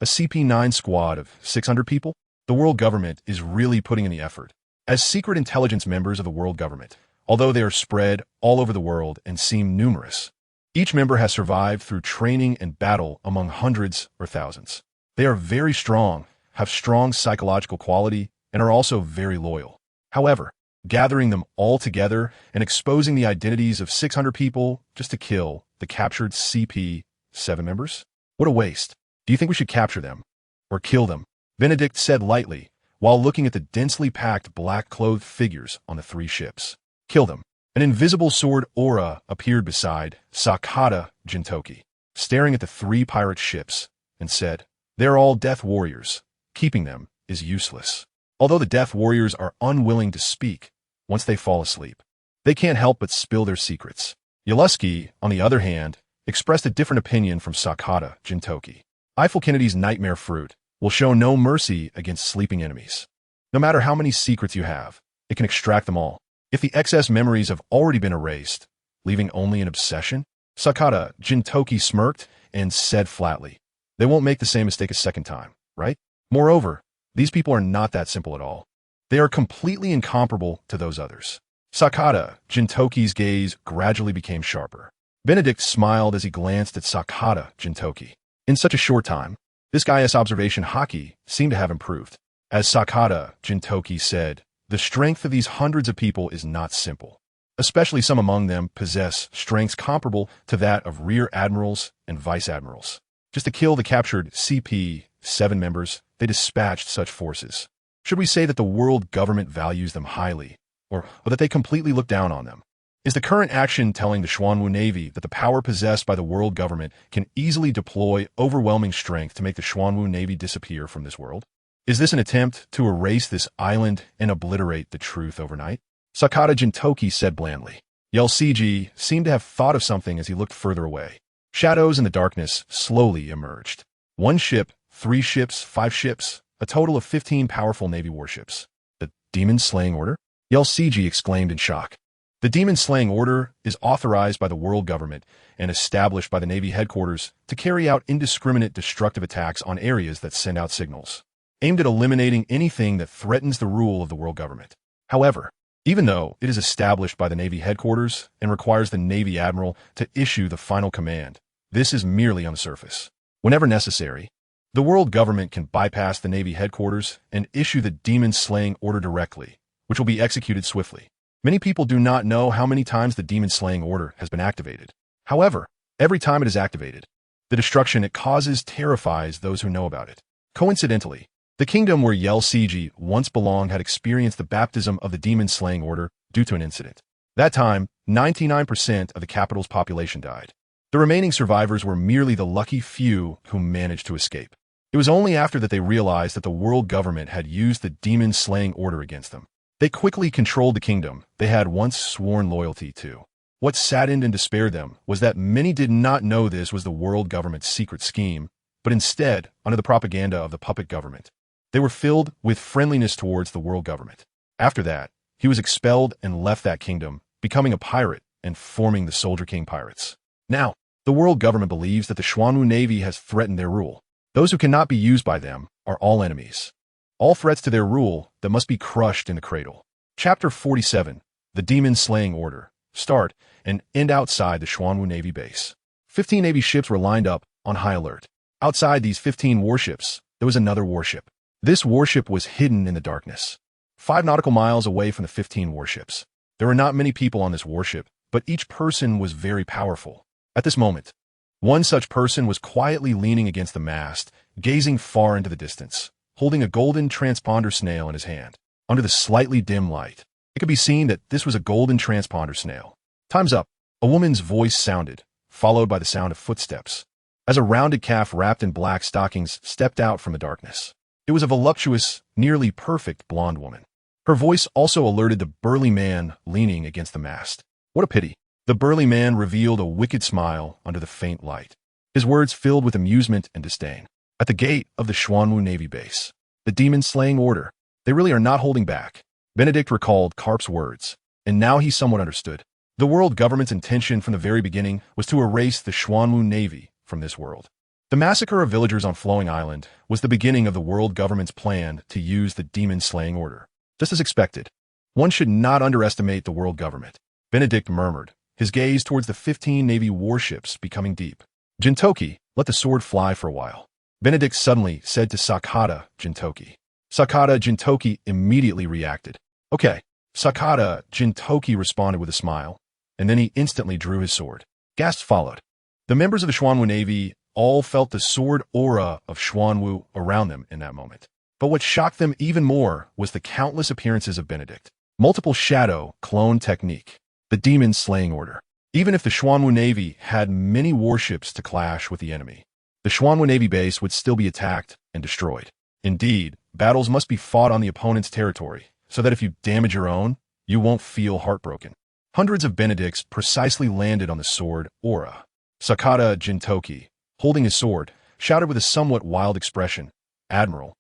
a CP-9 squad of 600 people? The world government is really putting in the effort. As secret intelligence members of the world government, although they are spread all over the world and seem numerous, each member has survived through training and battle among hundreds or thousands. They are very strong, have strong psychological quality, and are also very loyal. However, gathering them all together and exposing the identities of 600 people just to kill the captured CP7 members? What a waste. Do you think we should capture them? Or kill them? Benedict said lightly, while looking at the densely packed black-clothed figures on the 3 ships. Kill them. An invisible sword aura appeared beside Sakata Jintoki, staring at the 3 pirate ships, and said, "They're all death warriors. Keeping them is useless." Although the death warriors are unwilling to speak once they fall asleep, they can't help but spill their secrets. Yaluski, on the other hand, expressed a different opinion from Sakata Jintoki. Eiffel Kennedy's nightmare fruit will show no mercy against sleeping enemies. No matter how many secrets you have, it can extract them all. If the excess memories have already been erased, leaving only an obsession, Sakata Jintoki smirked and said flatly, "They won't make the same mistake a second time, right? Moreover, these people are not that simple at all. They are completely incomparable to those others." Sakata Jintoki's gaze gradually became sharper. Benedict smiled as he glanced at Sakata Jintoki. In such a short time, this guy's observation hockey seemed to have improved. As Sakata Jintoki said, the strength of these hundreds of people is not simple. Especially some among them possess strengths comparable to that of rear admirals and vice admirals. Just to kill the captured CP7 members, they dispatched such forces. Should we say that the world government values them highly, or that they completely look down on them? Is the current action telling the Xuanwu Navy that the power possessed by the world government can easily deploy overwhelming strength to make the Xuanwu Navy disappear from this world? Is this an attempt to erase this island and obliterate the truth overnight? Sakata Jintoki said blandly. Yelcg seemed to have thought of something as he looked further away. Shadows in the darkness slowly emerged. 1 ship, 3 ships, 5 ships, a total of 15 powerful Navy warships. The demon-slaying order? Yelcg exclaimed in shock. The demon-slaying order is authorized by the world government and established by the Navy headquarters to carry out indiscriminate destructive attacks on areas that send out signals, aimed at eliminating anything that threatens the rule of the world government. However, even though it is established by the Navy headquarters and requires the Navy admiral to issue the final command, this is merely on the surface. Whenever necessary, the world government can bypass the Navy headquarters and issue the demon-slaying order directly, which will be executed swiftly. Many people do not know how many times the demon-slaying order has been activated. However, every time it is activated, the destruction it causes terrifies those who know about it. Coincidentally, the kingdom where Yelcg once belonged had experienced the baptism of the demon-slaying order due to an incident. That time, 99% of the capital's population died. The remaining survivors were merely the lucky few who managed to escape. It was only after that they realized that the world government had used the demon-slaying order against them. They quickly controlled the kingdom they had once sworn loyalty to. What saddened and despaired them was that many did not know this was the world government's secret scheme, but instead, under the propaganda of the puppet government, they were filled with friendliness towards the world government. After that, he was expelled and left that kingdom, becoming a pirate and forming the Soldier King Pirates. Now, the world government believes that the Xuanwu Navy has threatened their rule. Those who cannot be used by them are all enemies. All threats to their rule that must be crushed in the cradle. Chapter 47, The Demon-Slaying Order. Start and end outside the Xuanwu Navy base. 15 Navy ships were lined up on high alert. Outside these 15 warships, there was another warship. This warship was hidden in the darkness, 5 nautical miles away from the 15 warships. There were not many people on this warship, but each person was very powerful. At this moment, one such person was quietly leaning against the mast, gazing far into the distance, holding a golden transponder snail in his hand. Under the slightly dim light, it could be seen that this was a golden transponder snail. "Time's up," a woman's voice sounded, followed by the sound of footsteps, as a rounded calf wrapped in black stockings stepped out from the darkness. It was a voluptuous, nearly perfect blonde woman. Her voice also alerted the burly man leaning against the mast. What a pity. The burly man revealed a wicked smile under the faint light. His words filled with amusement and disdain. At the gate of the Xuanwu Navy base, the demon-slaying order, they really are not holding back. Benedict recalled Karp's words, and now he somewhat understood. The world government's intention from the very beginning was to erase the Xuanwu Navy from this world. The massacre of villagers on Flowing Island was the beginning of the world government's plan to use the demon-slaying order. Just as expected, one should not underestimate the world government, Benedict murmured, his gaze towards the 15 Navy warships becoming deep. Jintoki, let the sword fly for a while. Benedict suddenly said to Sakata Jintoki. Sakata Jintoki immediately reacted. Okay. Sakata Jintoki responded with a smile, and then he instantly drew his sword. Gasps followed. The members of the Xuanwu Navy all felt the sword aura of Xuanwu around them in that moment. But what shocked them even more was the countless appearances of Benedict. Multiple shadow clone technique. The demon slaying order. Even if the Xuanwu Navy had many warships to clash with the enemy, the Xuanwu Navy base would still be attacked and destroyed. Indeed, battles must be fought on the opponent's territory, so that if you damage your own, you won't feel heartbroken. Hundreds of Benedicts precisely landed on the sword aura. Sakata Jintoki, holding his sword, shouted with a somewhat wild expression, Admiral,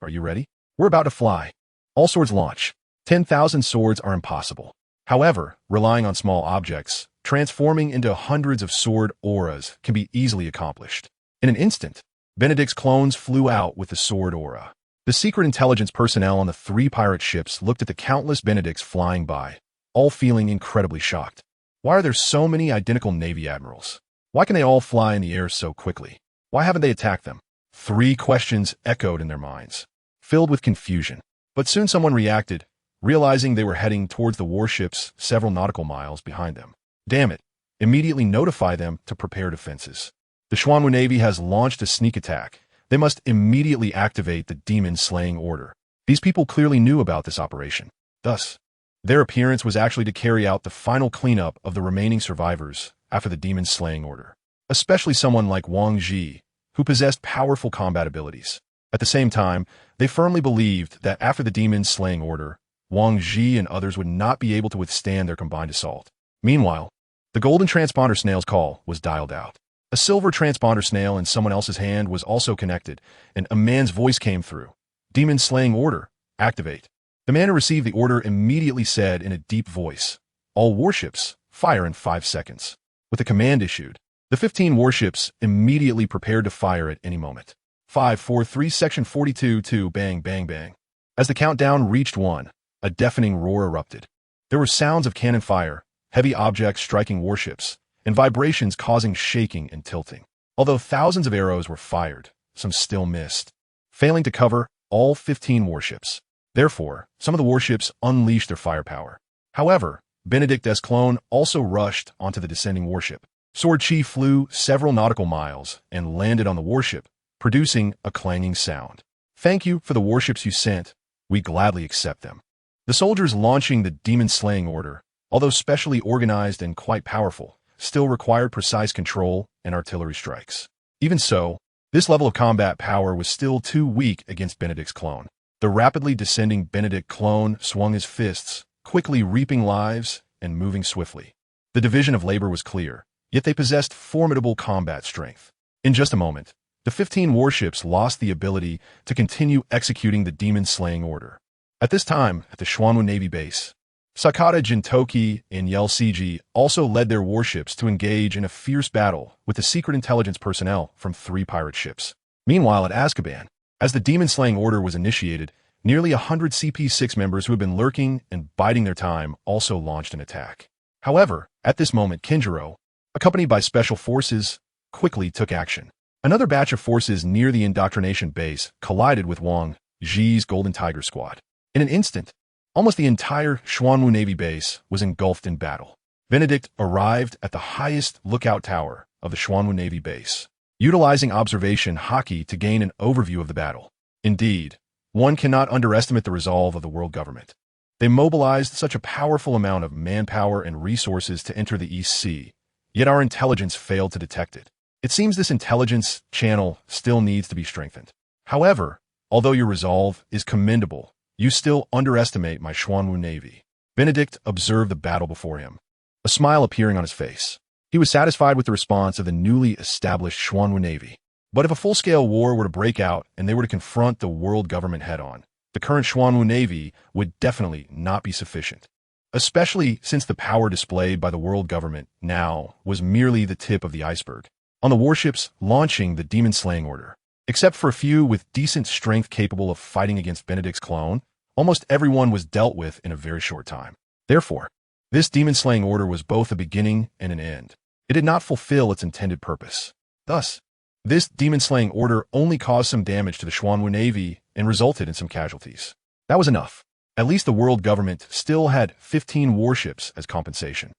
are you ready? We're about to fly. All swords launch. 10,000 swords are impossible. However, relying on small objects, transforming into hundreds of sword auras can be easily accomplished. In an instant, Benedict's clones flew out with the sword aura. The secret intelligence personnel on the 3 pirate ships looked at the countless Benedicts flying by, all feeling incredibly shocked. Why are there so many identical Navy admirals? Why can they all fly in the air so quickly? Why haven't they attacked them? 3 questions echoed in their minds, filled with confusion. But soon someone reacted, realizing they were heading towards the warships several nautical miles behind them. Damn it, immediately notify them to prepare defenses. The Xuanwu Navy has launched a sneak attack. They must immediately activate the demon-slaying order. These people clearly knew about this operation. Thus, their appearance was actually to carry out the final cleanup of the remaining survivors after the demon-slaying order, especially someone like Wang Ji, who possessed powerful combat abilities. At the same time, they firmly believed that after the demon-slaying order, Wang Ji and others would not be able to withstand their combined assault. Meanwhile, the golden transponder snail's call was dialed out. A silver transponder snail in someone else's hand was also connected, and a man's voice came through. Demon-slaying order, activate. The man who received the order immediately said in a deep voice, all warships, fire in 5 seconds. With the command issued, the 15 warships immediately prepared to fire at any moment. 5, 4, 3, Section 42, 2, bang, bang, bang. As the countdown reached 1, a deafening roar erupted. There were sounds of cannon fire, heavy objects striking warships, and vibrations causing shaking and tilting. Although thousands of arrows were fired, some still missed, failing to cover all 15 warships. Therefore, some of the warships unleashed their firepower. However, Benedict's clone also rushed onto the descending warship. Sword Chi flew several nautical miles and landed on the warship, producing a clanging sound. Thank you for the warships you sent. We gladly accept them. The soldiers launching the demon-slaying order, although specially organized and quite powerful, still required precise control and artillery strikes. Even so, this level of combat power was still too weak against Benedict's clone. The rapidly descending Benedict clone swung his fists, quickly reaping lives and moving swiftly. The division of labor was clear, yet they possessed formidable combat strength. In just a moment, the 15 warships lost the ability to continue executing the demon-slaying order. At this time, at the Xuanwu Navy base, Sakata Jintoki and Yelsiji also led their warships to engage in a fierce battle with the secret intelligence personnel from 3 pirate ships. Meanwhile, at Azkaban, as the demon-slaying order was initiated, nearly 100 CP6 members who had been lurking and biding their time also launched an attack. However, at this moment, Kinjiro, accompanied by special forces, quickly took action. Another batch of forces near the indoctrination base collided with Wang Ji's Golden Tiger squad. In an instant, almost the entire Xuanwu Navy base was engulfed in battle. Benedict arrived at the highest lookout tower of the Xuanwu Navy base, utilizing observation haki to gain an overview of the battle. Indeed, one cannot underestimate the resolve of the world government. They mobilized such a powerful amount of manpower and resources to enter the East Sea, yet our intelligence failed to detect it. It seems this intelligence channel still needs to be strengthened. However, although your resolve is commendable, you still underestimate my Xuanwu Navy. Benedict observed the battle before him, a smile appearing on his face. He was satisfied with the response of the newly established Xuanwu Navy. But if a full-scale war were to break out and they were to confront the world government head-on, the current Xuanwu Navy would definitely not be sufficient, especially since the power displayed by the world government now was merely the tip of the iceberg. on the warships launching the demon-slaying order. Except for a few with decent strength capable of fighting against Benedict's clone, almost everyone was dealt with in a very short time. Therefore, this demon-slaying order was both a beginning and an end. It did not fulfill its intended purpose. Thus, this demon-slaying order only caused some damage to the Xuanwu Navy and resulted in some casualties. That was enough. At least the world government still had 15 warships as compensation.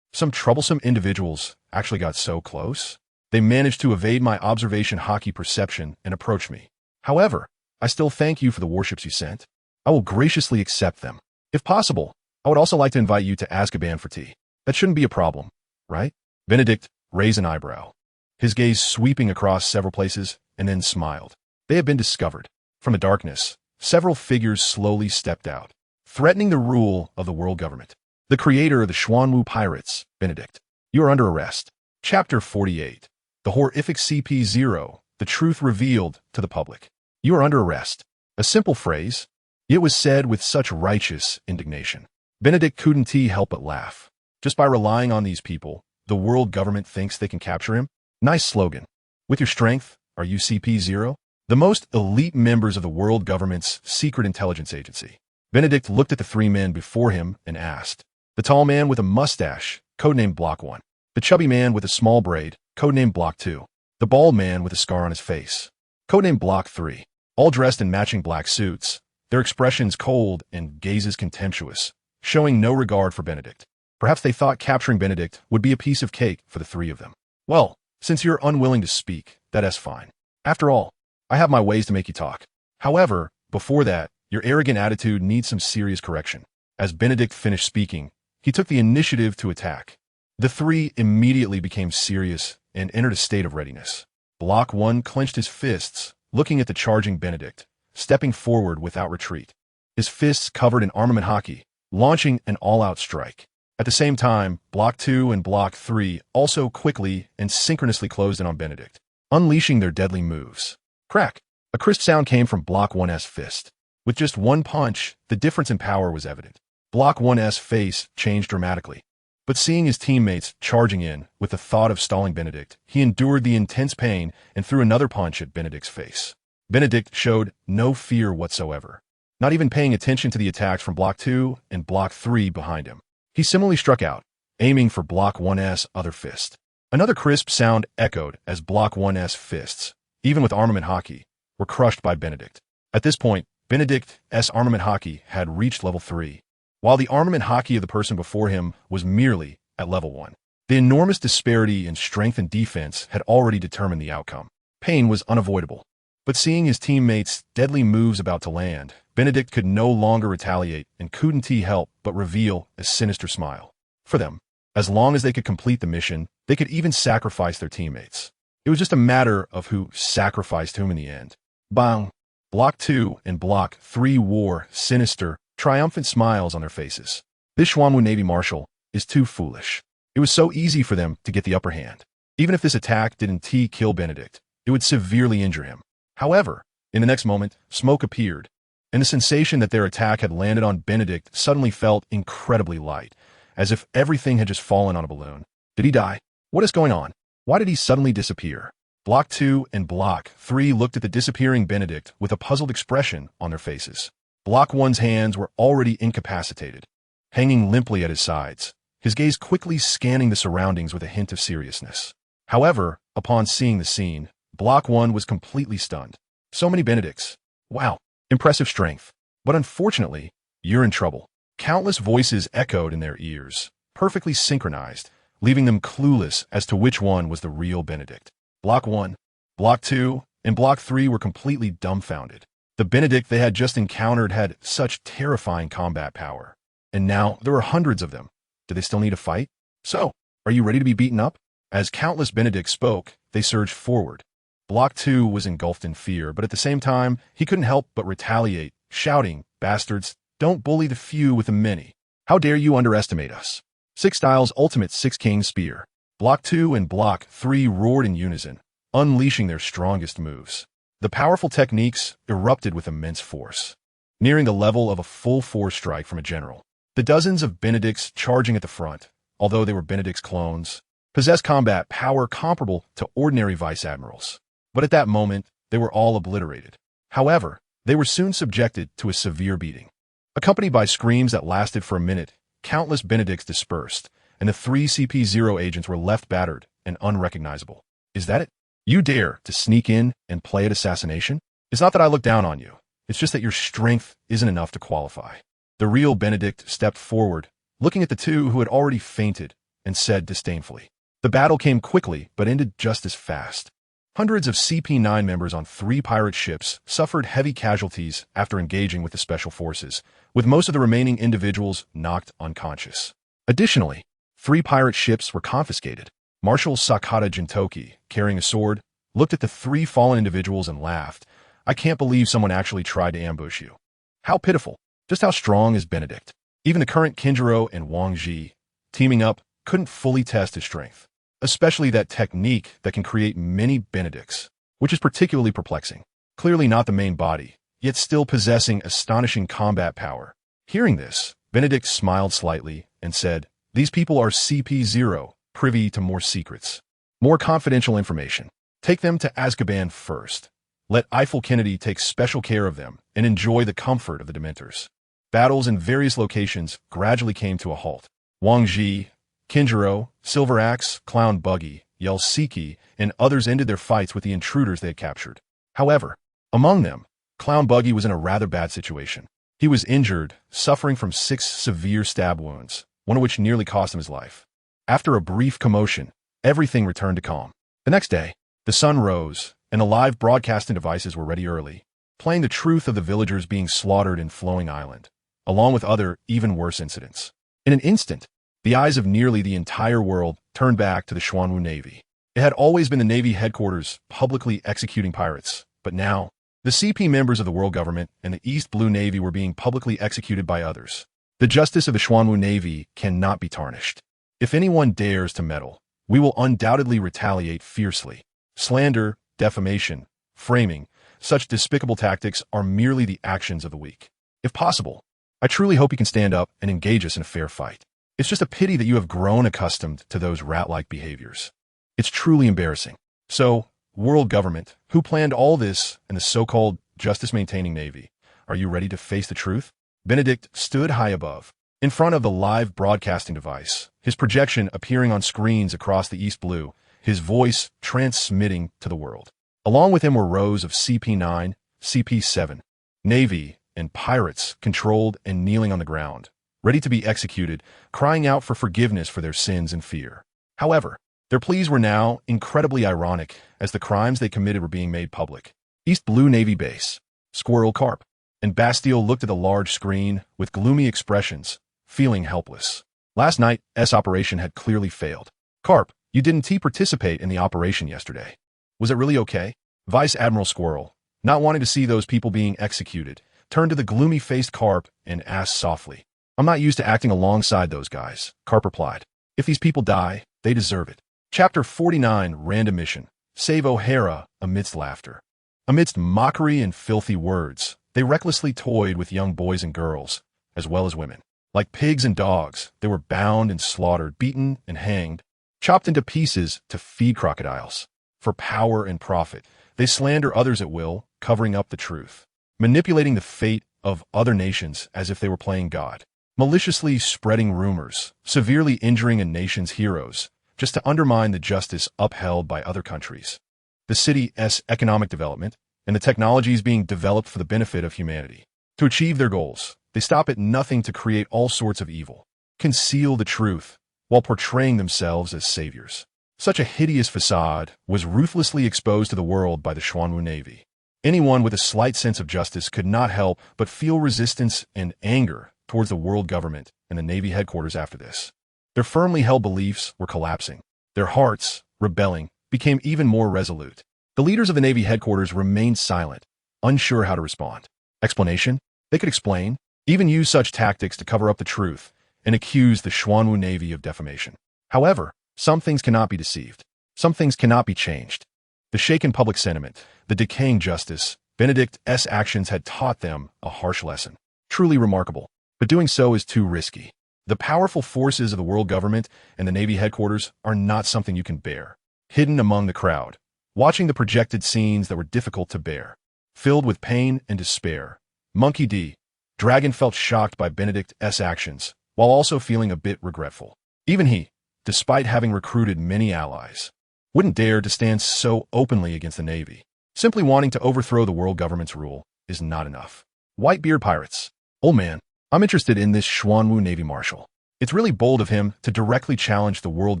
Some troublesome individuals actually got so close. They managed to evade my observation hockey perception and approach me. However, I still thank you for the warships you sent. I will graciously accept them. If possible, I would also like to invite you to Azkaban for tea. That shouldn't be a problem, right? Benedict raised an eyebrow, his gaze sweeping across several places, and then smiled. They had been discovered. From the darkness, several figures slowly stepped out, threatening the rule of the world government. The creator of the Xuanwu pirates, Benedict. You are under arrest. Chapter 48. The horrific CP0, the truth revealed to the public. You are under arrest. A simple phrase. It was said with such righteous indignation. Benedict couldn't help but laugh. Just by relying on these people, the world government thinks they can capture him? Nice slogan. With your strength, are you CP0? The most elite members of the world government's secret intelligence agency. Benedict looked at the three men before him and asked. The tall man with a mustache, codenamed Block 1. The chubby man with a small braid, codenamed Block 2. The bald man with a scar on his face, codenamed Block 3. All dressed in matching black suits, their expressions cold and gazes contemptuous, showing no regard for Benedict. Perhaps they thought capturing Benedict would be a piece of cake for the three of them. Well, since you're unwilling to speak, that's fine. After all, I have my ways to make you talk. However, before that, your arrogant attitude needs some serious correction. As Benedict finished speaking, he took the initiative to attack. The three immediately became serious and entered a state of readiness. Block 1 clenched his fists, looking at the charging Benedict, stepping forward without retreat. His fists covered in armament hockey, launching an all-out strike. At the same time, Block 2 and Block 3 also quickly and synchronously closed in on Benedict, unleashing their deadly moves. Crack! A crisp sound came from Block 1's fist. With just one punch, the difference in power was evident. Block 1's face changed dramatically. But seeing his teammates charging in with the thought of stalling Benedict, he endured the intense pain and threw another punch at Benedict's face. Benedict showed no fear whatsoever, not even paying attention to the attacks from Block 2 and Block 3 behind him. He similarly struck out, aiming for Block 1's other fist. Another crisp sound echoed as Block 1's fists, even with armament hockey, were crushed by Benedict. At this point, Benedict's armament hockey had reached level 3, while the armament hockey of the person before him was merely at level 1. The enormous disparity in strength and defense had already determined the outcome. Pain was unavoidable. But seeing his teammates' deadly moves about to land, Benedict could no longer retaliate and couldn't help but reveal a sinister smile. For them, as long as they could complete the mission, they could even sacrifice their teammates. It was just a matter of who sacrificed whom in the end. Bang! Block 2 and Block 3 wore sinister, triumphant smiles on their faces. This Xuanwu Navy Marshal is too foolish. It was so easy for them to get the upper hand. Even if this attack didn't kill Benedict, it would severely injure him. However, in the next moment, smoke appeared, and the sensation that their attack had landed on Benedict suddenly felt incredibly light, as if everything had just fallen on a balloon. Did he die? What is going on? Why did he suddenly disappear? Block 2 and Block 3 looked at the disappearing Benedict with a puzzled expression on their faces. Block 1's hands were already incapacitated, hanging limply at his sides, his gaze quickly scanning the surroundings with a hint of seriousness. However, upon seeing the scene, Block 1 was completely stunned. So many Benedicts. Wow, impressive strength. But unfortunately, you're in trouble. Countless voices echoed in their ears, perfectly synchronized, leaving them clueless as to which one was the real Benedict. Block 1, Block 2, and Block 3 were completely dumbfounded. The Benedict they had just encountered had such terrifying combat power. And now there were hundreds of them. Do they still need a fight? So, are you ready to be beaten up? As countless Benedicts spoke, they surged forward. Block 2 was engulfed in fear, but at the same time, he couldn't help but retaliate, shouting, "Bastards, don't bully the few with the many. How dare you underestimate us?" Six Styles' ultimate Six Kings Spear. Block 2 and Block 3 roared in unison, unleashing their strongest moves. The powerful techniques erupted with immense force, nearing the level of a full force strike from a general. The dozens of Benedicts charging at the front, although they were Benedict's clones, possessed combat power comparable to ordinary vice admirals. But at that moment, they were all obliterated. However, they were soon subjected to a severe beating. Accompanied by screams that lasted for a minute, countless Benedicts dispersed, and the 3 CP0 agents were left battered and unrecognizable. Is that it? You dare to sneak in and play at assassination? It's not that I look down on you. It's just that your strength isn't enough to qualify. The real Benedict stepped forward, looking at the two who had already fainted, and said disdainfully. The battle came quickly, but ended just as fast. Hundreds of CP9 members on 3 pirate ships suffered heavy casualties after engaging with the special forces, with most of the remaining individuals knocked unconscious. Additionally, 3 pirate ships were confiscated. Marshal Sakata Jintoki, carrying a sword, looked at the 3 fallen individuals and laughed. I can't believe someone actually tried to ambush you. How pitiful. Just how strong is Benedict? Even the current Kinjiro and Wang Ji, teaming up, couldn't fully test his strength. Especially that technique that can create many Benedicts, which is particularly perplexing. Clearly not the main body, yet still possessing astonishing combat power. Hearing this, Benedict smiled slightly and said, these people are CP0, privy to more secrets. More confidential information. Take them to Azkaban first. Let Eiffel Kennedy take special care of them and enjoy the comfort of the Dementors. Battles in various locations gradually came to a halt. Wang Ji, Kinjiro, Silver Axe, Clown Buggy, Yelsiki, and others ended their fights with the intruders they had captured. However, among them, Clown Buggy was in a rather bad situation. He was injured, suffering from 6 severe stab wounds, one of which nearly cost him his life. After a brief commotion, everything returned to calm. The next day, the sun rose, and the live broadcasting devices were ready early, playing the truth of the villagers being slaughtered in Flowing Island, along with other, even worse incidents. In an instant, the eyes of nearly the entire world turned back to the Xuanwu Navy. It had always been the Navy headquarters publicly executing pirates, but now, the CP members of the world government and the East Blue Navy were being publicly executed by others. The justice of the Xuanwu Navy cannot be tarnished. If anyone dares to meddle, we will undoubtedly retaliate fiercely. Slander, defamation, framing, such despicable tactics are merely the actions of the weak. If possible, I truly hope you can stand up and engage us in a fair fight. It's just a pity that you have grown accustomed to those rat-like behaviors. It's truly embarrassing. So, world government, who planned all this in the so-called justice-maintaining Navy, are you ready to face the truth? Benedict stood high above, in front of the live broadcasting device, his projection appearing on screens across the East Blue, his voice transmitting to the world. Along with him were rows of CP9, CP7, Navy, and pirates controlled and kneeling on the ground, ready to be executed, crying out for forgiveness for their sins and fear. However, their pleas were now incredibly ironic as the crimes they committed were being made public. East Blue Navy Base, Squirrel Carp, and Bastille looked at the large screen with gloomy expressions, feeling helpless. Last night's operation had clearly failed. Carp, you didn't participate in the operation yesterday. Was it really okay? Vice Admiral Squirrel, not wanting to see those people being executed, turned to the gloomy-faced Carp and asked softly. I'm not used to acting alongside those guys, Carp replied. If these people die, they deserve it. Chapter 49, Random Mission. Save O'Hara amidst laughter. Amidst mockery and filthy words, they recklessly toyed with young boys and girls, as well as women. Like pigs and dogs, they were bound and slaughtered, beaten and hanged, chopped into pieces to feed crocodiles. For power and profit, they slander others at will, covering up the truth, manipulating the fate of other nations as if they were playing God, maliciously spreading rumors, severely injuring a nation's heroes, just to undermine the justice upheld by other countries. The city's economic development and the technologies being developed for the benefit of humanity. To achieve their goals, they stop at nothing to create all sorts of evil, conceal the truth, while portraying themselves as saviors. Such a hideous facade was ruthlessly exposed to the world by the Xuanwu Navy. Anyone with a slight sense of justice could not help but feel resistance and anger towards the world government and the Navy headquarters after this. Their firmly held beliefs were collapsing. Their hearts, rebelling, became even more resolute. The leaders of the Navy headquarters remained silent, unsure how to respond. Explanation? They could explain, even use such tactics to cover up the truth, and accuse the Xuanwu Navy of defamation. However, some things cannot be deceived. Some things cannot be changed. The shaken public sentiment, the decaying justice, Benedict's actions had taught them a harsh lesson. Truly remarkable, but doing so is too risky. The powerful forces of the world government and the Navy headquarters are not something you can bear. Hidden among the crowd, watching the projected scenes that were difficult to bear, filled with pain and despair, Monkey D. Dragon felt shocked by Benedict's actions, while also feeling a bit regretful. Even he, despite having recruited many allies, wouldn't dare to stand so openly against the Navy. Simply wanting to overthrow the world government's rule is not enough. Whitebeard pirates. Old man, I'm interested in this Xuanwu Navy Marshal. It's really bold of him to directly challenge the world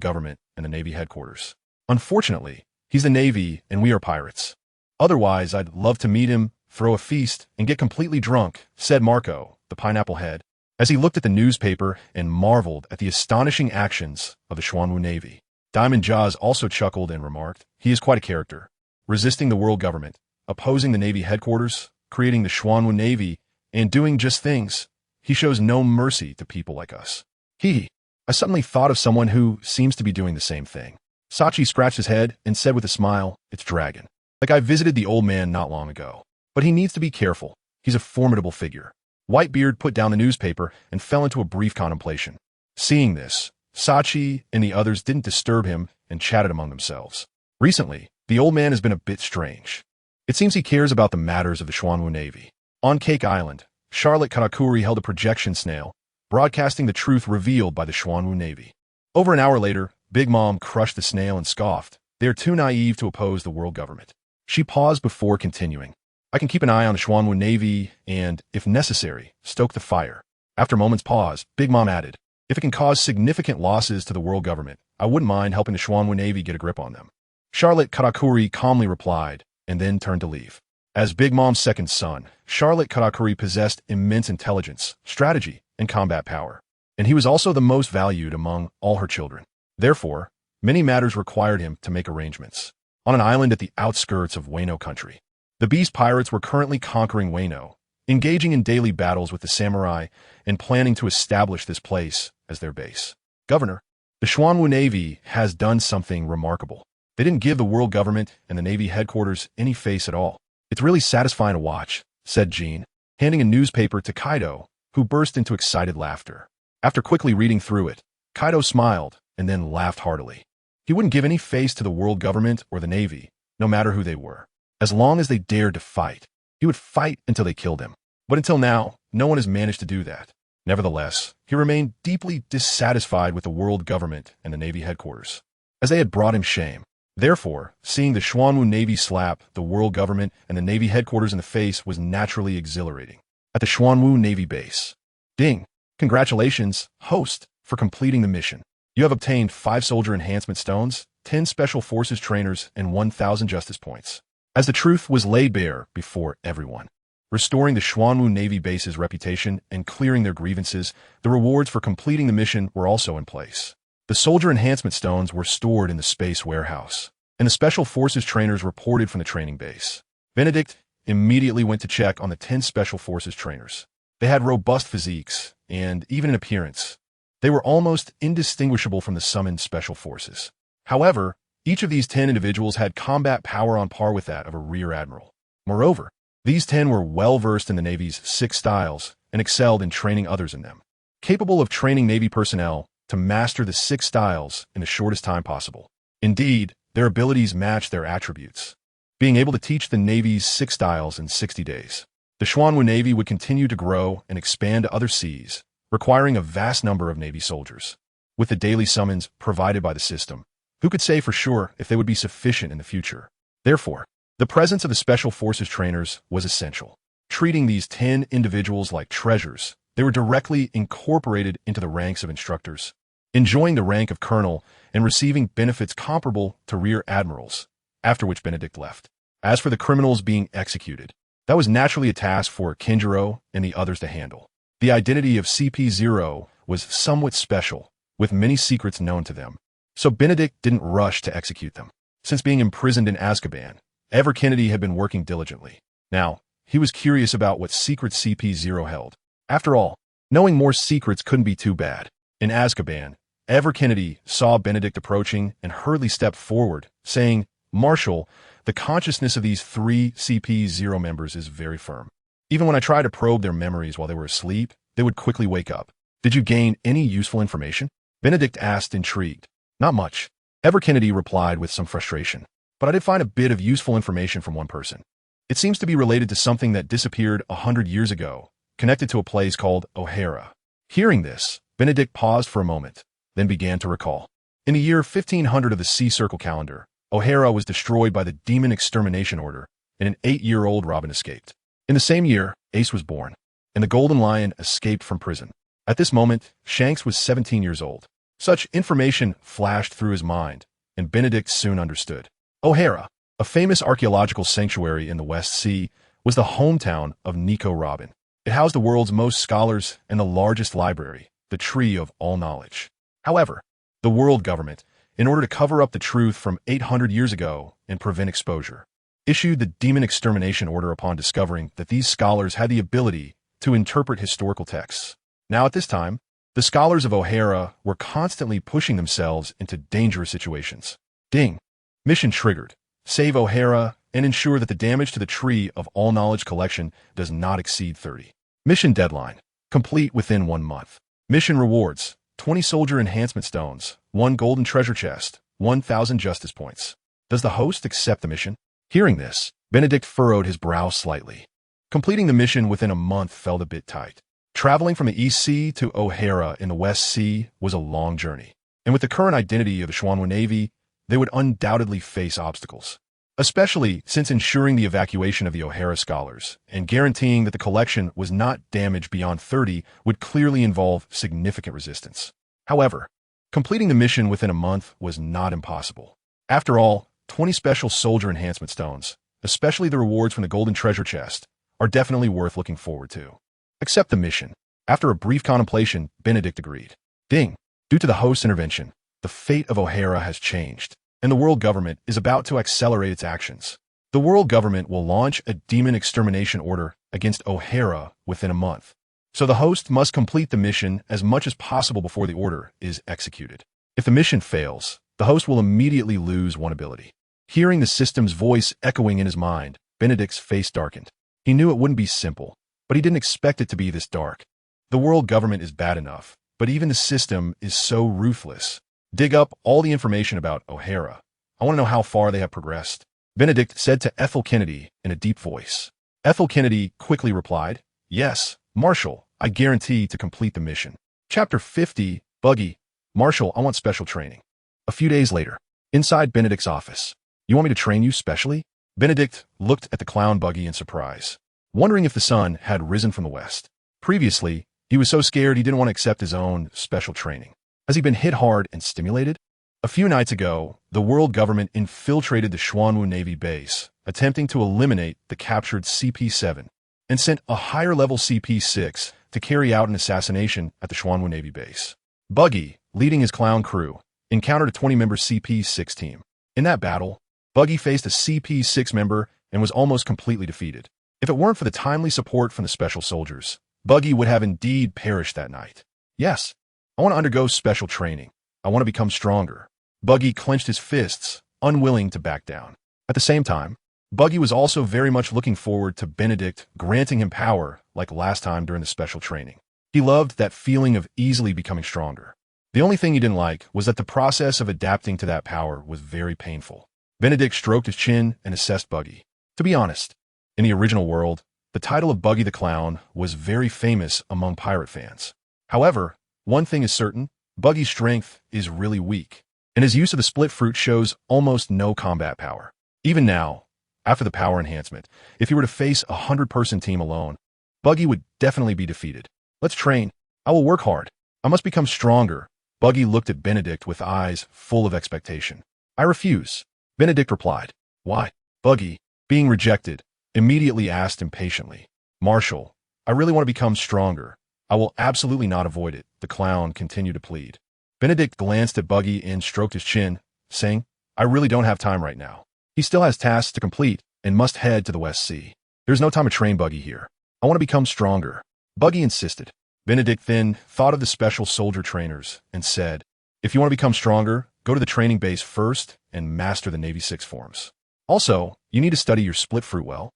government and the Navy headquarters. Unfortunately, he's the Navy and we are pirates. Otherwise, I'd love to meet him, throw a feast, and get completely drunk, said Marco, the pineapple head, as he looked at the newspaper and marveled at the astonishing actions of the Xuanwu Navy. Diamond Jaws also chuckled and remarked, he is quite a character. Resisting the world government, opposing the Navy headquarters, creating the Xuanwu Navy, and doing just things. He shows no mercy to people like us. I suddenly thought of someone who seems to be doing the same thing. Sachi scratched his head and said with a smile, it's Dragon. Like I visited the old man not long ago. But he needs to be careful. He's a formidable figure. Whitebeard put down the newspaper and fell into a brief contemplation. Seeing this, Sachi and the others didn't disturb him and chatted among themselves. Recently, the old man has been a bit strange. It seems he cares about the matters of the Xuanwu Navy. On Cake Island, Charlotte Karakuri held a projection snail, broadcasting the truth revealed by the Xuanwu Navy. Over an hour later, Big Mom crushed the snail and scoffed. They are too naive to oppose the world government. She paused before continuing. I can keep an eye on the Xuanwu Navy and, if necessary, stoke the fire. After a moment's pause, Big Mom added, if it can cause significant losses to the world government, I wouldn't mind helping the Xuanwu Navy get a grip on them. Charlotte Karakuri calmly replied, and then turned to leave. As Big Mom's second son, Charlotte Karakuri possessed immense intelligence, strategy, and combat power. And he was also the most valued among all her children. Therefore, many matters required him to make arrangements. On an island at the outskirts of Wano country, the Beast Pirates were currently conquering Wano, engaging in daily battles with the samurai and planning to establish this place as their base. Governor, the Xuanwu Navy has done something remarkable. They didn't give the world government and the Navy headquarters any face at all. It's really satisfying to watch, said Jean, handing a newspaper to Kaido, who burst into excited laughter. After quickly reading through it, Kaido smiled and then laughed heartily. He wouldn't give any face to the world government or the Navy, no matter who they were. As long as they dared to fight, he would fight until they killed him. But until now, no one has managed to do that. Nevertheless, he remained deeply dissatisfied with the world government and the Navy headquarters, as they had brought him shame. Therefore, seeing the Xuanwu Navy slap the world government and the Navy headquarters in the face was naturally exhilarating. At the Xuanwu Navy base. Ding! Congratulations, host, for completing the mission. You have obtained 5 soldier enhancement stones, 10 special forces trainers, and 1,000 justice points. As the truth was laid bare before everyone, restoring the Xuanwu Navy base's reputation and clearing their grievances, the rewards for completing the mission were also in place. The soldier enhancement stones were stored in the space warehouse, and the special forces trainers reported from the training base. Benedict immediately went to check on the 10 special forces trainers. They had robust physiques, and even in appearance, they were almost indistinguishable from the summoned special forces. However, each of these 10 individuals had combat power on par with that of a rear admiral. Moreover, these 10 were well-versed in the Navy's 6 styles and excelled in training others in them, capable of training Navy personnel to master the 6 styles in the shortest time possible. Indeed, their abilities matched their attributes, being able to teach the Navy's 6 styles in 60 days. The Xuanwu Navy would continue to grow and expand to other seas, requiring a vast number of Navy soldiers. With the daily summons provided by the system, who could say for sure if they would be sufficient in the future? Therefore, the presence of the Special Forces trainers was essential. Treating these 10 individuals like treasures, they were directly incorporated into the ranks of instructors, enjoying the rank of colonel and receiving benefits comparable to rear admirals, after which Benedict left. As for the criminals being executed, that was naturally a task for Kinjiro and the others to handle. The identity of CP0 was somewhat special, with many secrets known to them. So Benedict didn't rush to execute them. Since being imprisoned in Azkaban, Ever Kennedy had been working diligently. Now, he was curious about what secrets CP0 held. After all, knowing more secrets couldn't be too bad. In Azkaban, Ever Kennedy saw Benedict approaching and hurriedly stepped forward, saying, Marshal, the consciousness of these 3 CP0 members is very firm. Even when I tried to probe their memories while they were asleep, they would quickly wake up. Did you gain any useful information? Benedict asked, intrigued. Not much. Ever Kennedy replied with some frustration. But I did find a bit of useful information from one person. It seems to be related to something that disappeared 100 years ago, connected to a place called O'Hara. Hearing this, Benedict paused for a moment, then began to recall. In the year 1500 of the Sea Circle calendar, O'Hara was destroyed by the Demon Extermination Order, and an 8-year-old Robin escaped. In the same year, Ace was born, and the Golden Lion escaped from prison. At this moment, Shanks was 17 years old. Such information flashed through his mind, and Benedict soon understood. O'Hara, a famous archaeological sanctuary in the West Sea, was the hometown of Nico Robin. It housed the world's most scholars and the largest library, the Tree of All Knowledge. However, the world government, in order to cover up the truth from 800 years ago and prevent exposure, issued the Demon Extermination Order upon discovering that these scholars had the ability to interpret historical texts. Now at this time, the scholars of O'Hara were constantly pushing themselves into dangerous situations. Ding! Mission triggered. Save O'Hara and ensure that the damage to the Tree of All Knowledge collection does not exceed 30. Mission deadline. Complete within 1 month. Mission rewards. 20 soldier enhancement stones, 1 golden treasure chest, 1,000 justice points. Does the host accept the mission? Hearing this, Benedict furrowed his brow slightly. Completing the mission within a month felt a bit tight. Traveling from the East Sea to O'Hara in the West Sea was a long journey, and with the current identity of the Xuanwu Navy, they would undoubtedly face obstacles, especially since ensuring the evacuation of the O'Hara scholars and guaranteeing that the collection was not damaged beyond 30 would clearly involve significant resistance. However, completing the mission within a month was not impossible. After all, 20 special soldier enhancement stones, especially the rewards from the golden treasure chest, are definitely worth looking forward to. Accept the mission. After a brief contemplation, Benedict agreed. Ding! Due to the host's intervention, the fate of O'Hara has changed, and the world government is about to accelerate its actions. The world government will launch a demon extermination order against O'Hara within a month, so the host must complete the mission as much as possible before the order is executed. If the mission fails, the host will immediately lose 1 ability. Hearing the system's voice echoing in his mind, Benedict's face darkened. He knew it wouldn't be simple, but he didn't expect it to be this dark. The world government is bad enough, but even the system is so ruthless. Dig up all the information about O'Hara. I want to know how far they have progressed. Benedict said to Ethel Kennedy in a deep voice. Ethel Kennedy quickly replied, Yes, Marshal, I guarantee to complete the mission. Chapter 50, Buggy. Marshal, I want special training. A few days later, inside Benedict's office. You want me to train you specially? Benedict looked at the clown Buggy in surprise, wondering if the sun had risen from the west. Previously, he was so scared he didn't want to accept his own special training. Has he been hit hard and stimulated? A few nights ago, the world government infiltrated the Xuanwu Navy base, attempting to eliminate the captured CP-7, and sent a higher-level CP-6 to carry out an assassination at the Xuanwu Navy base. Buggy, leading his clown crew, encountered a 20-member CP-6 team. In that battle, Buggy faced a CP-6 member and was almost completely defeated. If it weren't for the timely support from the special soldiers, Buggy would have indeed perished that night. Yes, I want to undergo special training. I want to become stronger. Buggy clenched his fists, unwilling to back down. At the same time, Buggy was also very much looking forward to Benedict granting him power like last time during the special training. He loved that feeling of easily becoming stronger. The only thing he didn't like was that the process of adapting to that power was very painful. Benedict stroked his chin and assessed Buggy. To be honest, in the original world, the title of Buggy the Clown was very famous among pirate fans. However, one thing is certain, Buggy's strength is really weak, and his use of the split fruit shows almost no combat power. Even now, after the power enhancement, if he were to face a 100-person team alone, Buggy would definitely be defeated. Let's train. I will work hard. I must become stronger. Buggy looked at Benedict with eyes full of expectation. I refuse. Benedict replied. Why? Buggy, being rejected, immediately asked impatiently. Marshal, I really want to become stronger. I will absolutely not avoid it, the clown continued to plead. Benedict glanced at Buggy and stroked his chin, saying, I really don't have time right now. He still has tasks to complete and must head to the West Sea. There's no time to train Buggy here. I want to become stronger. Buggy insisted. Benedict then thought of the special soldier trainers and said, if you want to become stronger, go to the training base first and master the Navy 6 forms. Also, you need to study your split fruit well.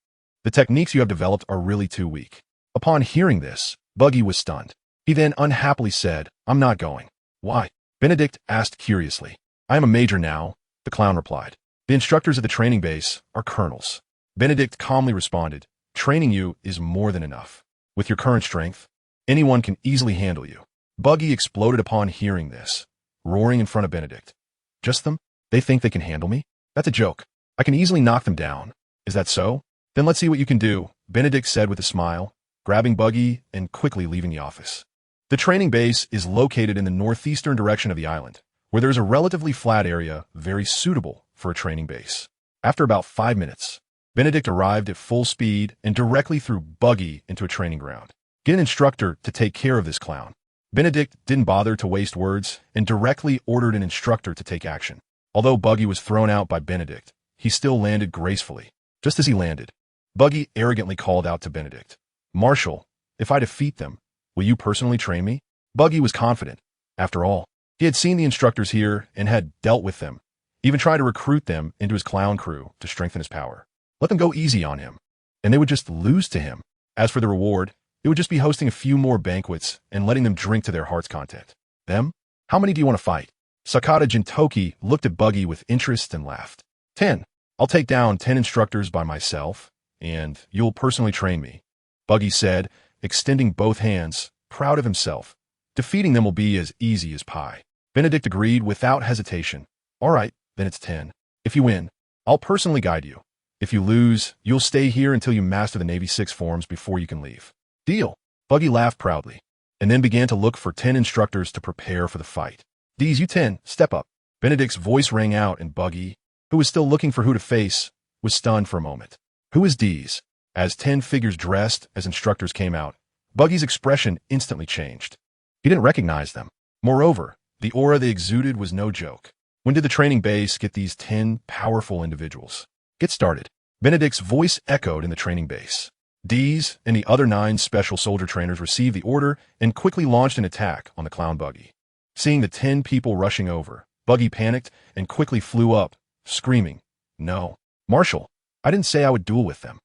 The techniques you have developed are really too weak. Upon hearing this, Buggy was stunned. He then unhappily said, "I'm not going." "Why?" Benedict asked curiously. "I am a major now," the clown replied. "The instructors at the training base are colonels." Benedict calmly responded, "Training you is more than enough. With your current strength, anyone can easily handle you." Buggy exploded upon hearing this, roaring in front of Benedict. "Just them? They think they can handle me? That's a joke. I can easily knock them down. Is that so? Then let's see what you can do," Benedict said with a smile, grabbing Buggy and quickly leaving the office. The training base is located in the northeastern direction of the island, where there is a relatively flat area very suitable for a training base. After about 5 minutes, Benedict arrived at full speed and directly threw Buggy into a training ground. "Get an instructor to take care of this clown." Benedict didn't bother to waste words and directly ordered an instructor to take action. Although Buggy was thrown out by Benedict, he still landed gracefully. Just as he landed, Buggy arrogantly called out to Benedict, "Marshal, if I defeat them, will you personally train me?" Buggy was confident. After all, he had seen the instructors here and had dealt with them, even tried to recruit them into his clown crew to strengthen his power. Let them go easy on him, and they would just lose to him. As for the reward, it would just be hosting a few more banquets and letting them drink to their heart's content. Them? How many do you want to fight? Sakata Jintoki looked at Buggy with interest and laughed. 10. I'll take down 10 instructors by myself, and you'll personally train me, Buggy said, extending both hands, proud of himself. Defeating them will be as easy as pie. Benedict agreed without hesitation. All right, then it's 10. If you win, I'll personally guide you. If you lose, you'll stay here until you master the Navy 6 forms before you can leave. Deal. Buggy laughed proudly, and then began to look for 10 instructors to prepare for the fight. "These, you 10, step up." Benedict's voice rang out, and Buggy, who was still looking for who to face, was stunned for a moment. "Who is these?" As 10 figures dressed as instructors came out, Buggy's expression instantly changed. He didn't recognize them. Moreover, the aura they exuded was no joke. When did the training base get these 10 powerful individuals? "Get started." Benedict's voice echoed in the training base. Dees and the other 9 special soldier trainers received the order and quickly launched an attack on the clown Buggy. Seeing the 10 people rushing over, Buggy panicked and quickly flew up, screaming, "No, Marshal, I didn't say I would duel with them."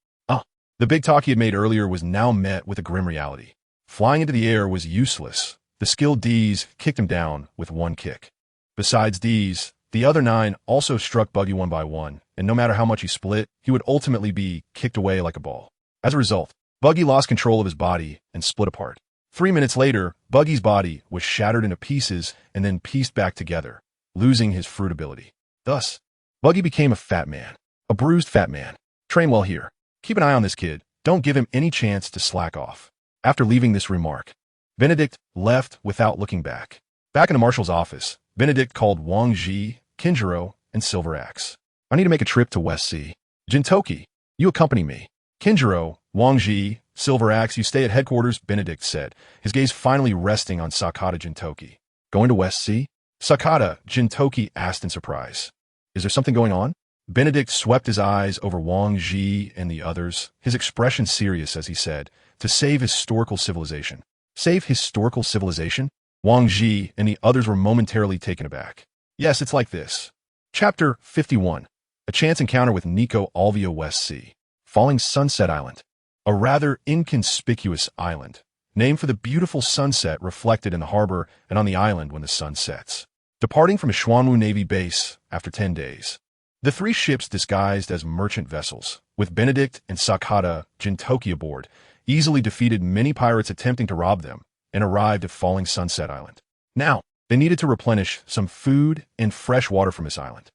The big talk he had made earlier was now met with a grim reality. Flying into the air was useless. The skilled Dees kicked him down with one kick. Besides Dees, the other 9 also struck Buggy one by one, and no matter how much he split, he would ultimately be kicked away like a ball. As a result, Buggy lost control of his body and split apart. 3 minutes later, Buggy's body was shattered into pieces and then pieced back together, losing his fruit ability. Thus, Buggy became a fat man, a bruised fat man. "Train well here. Keep an eye on this kid. Don't give him any chance to slack off." After leaving this remark, Benedict left without looking back. Back in the marshal's office, Benedict called Wang Ji, Kinjiro, and Silver Axe. "I need to make a trip to West Sea. Jintoki, you accompany me." "Kinjiro, Wang Ji, Silver Axe, you stay at headquarters," Benedict said, his gaze finally resting on Sakata Jintoki. "Going to West Sea?" Sakata Jintoki asked in surprise. "Is there something going on?" Benedict swept his eyes over Wang Ji and the others, his expression serious as he said, "To save historical civilization." "Save historical civilization?" Wang Ji and the others were momentarily taken aback. "Yes, it's like this." Chapter 51. A chance encounter with Nico Alvia West Sea. Falling Sunset Island. A rather inconspicuous island, named for the beautiful sunset reflected in the harbor and on the island when the sun sets. Departing from a Xuanwu Navy base after 10 days, the 3 ships disguised as merchant vessels, with Benedict and Sakata Jintoki aboard, easily defeated many pirates attempting to rob them and arrived at Falling Sunset Island. Now, they needed to replenish some food and fresh water from this island.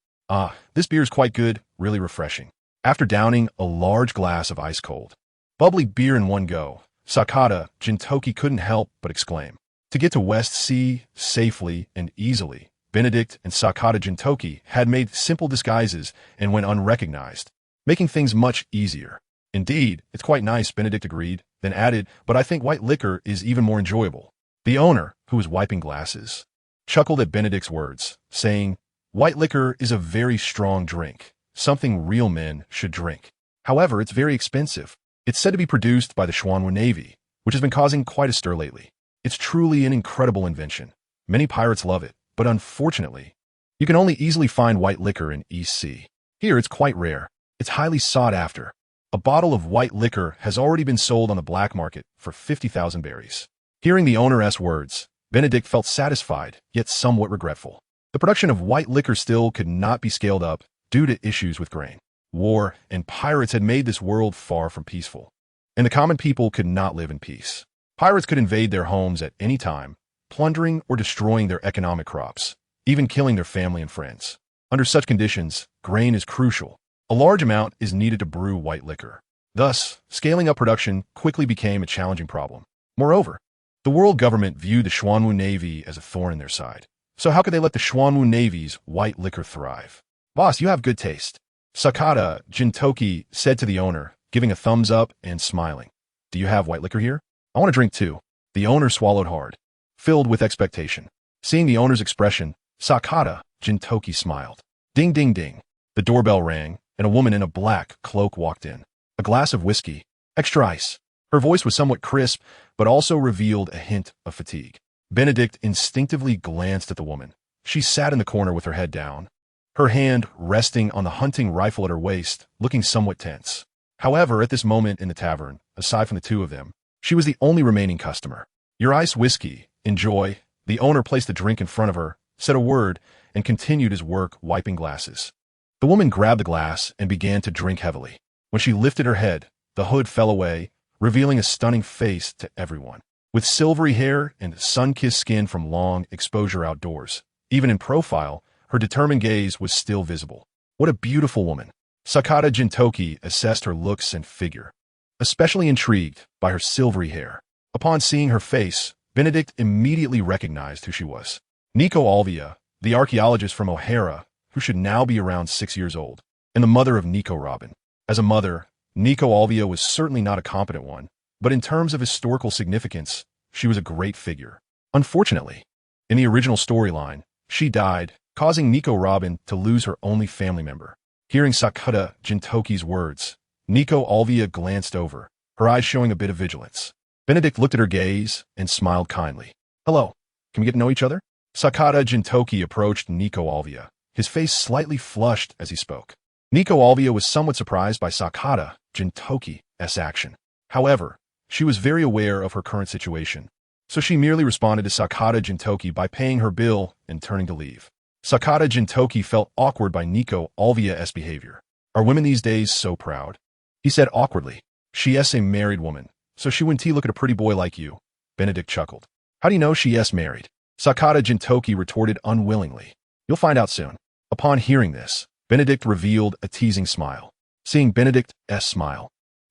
This beer is quite good, really refreshing. After downing a large glass of ice-cold, bubbly beer in one go, Sakata Jintoki couldn't help but exclaim. To get to West Sea safely and easily, Benedict and Sakata Jintoki had made simple disguises and went unrecognized, making things much easier. "Indeed, it's quite nice," Benedict agreed, then added, "but I think white liquor is even more enjoyable." The owner, who was wiping glasses, chuckled at Benedict's words, saying, "White liquor is a very strong drink, something real men should drink. However, it's very expensive. It's said to be produced by the Xuanwu Navy, which has been causing quite a stir lately. It's truly an incredible invention. Many pirates love it, but unfortunately, you can only easily find white liquor in East Sea. Here it's quite rare. It's highly sought after. A bottle of white liquor has already been sold on the black market for 50,000 berries. Hearing the owner's words, Benedict felt satisfied, yet somewhat regretful. The production of white liquor still could not be scaled up due to issues with grain. War and pirates had made this world far from peaceful, and the common people could not live in peace. Pirates could invade their homes at any time, plundering or destroying their economic crops, even killing their family and friends. Under such conditions, grain is crucial. A large amount is needed to brew white liquor. Thus, scaling up production quickly became a challenging problem. Moreover, the world government viewed the Xuanwu Navy as a thorn in their side. So how could they let the Xuanwu Navy's white liquor thrive? Boss, you have good taste. Sakata Jintoki said to the owner, giving a thumbs up and smiling. Do you have white liquor here? I want to drink too. The owner swallowed hard, filled with expectation. Seeing the owner's expression, Sakata Jintoki smiled. Ding, ding, ding. The doorbell rang, and a woman in a black cloak walked in. A glass of whiskey. Extra ice. Her voice was somewhat crisp, but also revealed a hint of fatigue. Benedict instinctively glanced at the woman. She sat in the corner with her head down, her hand resting on the hunting rifle at her waist, looking somewhat tense. However, at this moment in the tavern, aside from the two of them, she was the only remaining customer. Your ice whiskey. Enjoy. The owner placed the drink in front of her, said a word, and continued his work wiping glasses. The woman grabbed the glass and began to drink heavily. When she lifted her head, the hood fell away, revealing a stunning face to everyone. With silvery hair and sun-kissed skin from long exposure outdoors, even in profile, her determined gaze was still visible. What a beautiful woman. Sakata Jintoki assessed her looks and figure, especially intrigued by her silvery hair. Upon seeing her face, Benedict immediately recognized who she was. Nico Alvia, the archaeologist from O'Hara, who should now be around 6 years old, and the mother of Nico Robin. As a mother, Nico Alvia was certainly not a competent one, but in terms of historical significance, she was a great figure. Unfortunately, in the original storyline, she died, causing Nico Robin to lose her only family member. Hearing Sakata Jintoki's words, Nico Alvia glanced over, her eyes showing a bit of vigilance. Benedict looked at her gaze and smiled kindly. Hello, can we get to know each other? Sakata Jintoki approached Nico Alvia, his face slightly flushed as he spoke. Nico Alvia was somewhat surprised by Sakata Jintoki's action. However, she was very aware of her current situation, so she merely responded to Sakata Jintoki by paying her bill and turning to leave. Sakata Jintoki felt awkward by Nico Alvia's behavior. Are women these days so proud? He said awkwardly. She is a married woman, so she wouldn't look at a pretty boy like you. Benedict chuckled. How do you know she is married? Sakata Jintoki retorted unwillingly. You'll find out soon. Upon hearing this, Benedict revealed a teasing smile. Seeing Benedict's smile,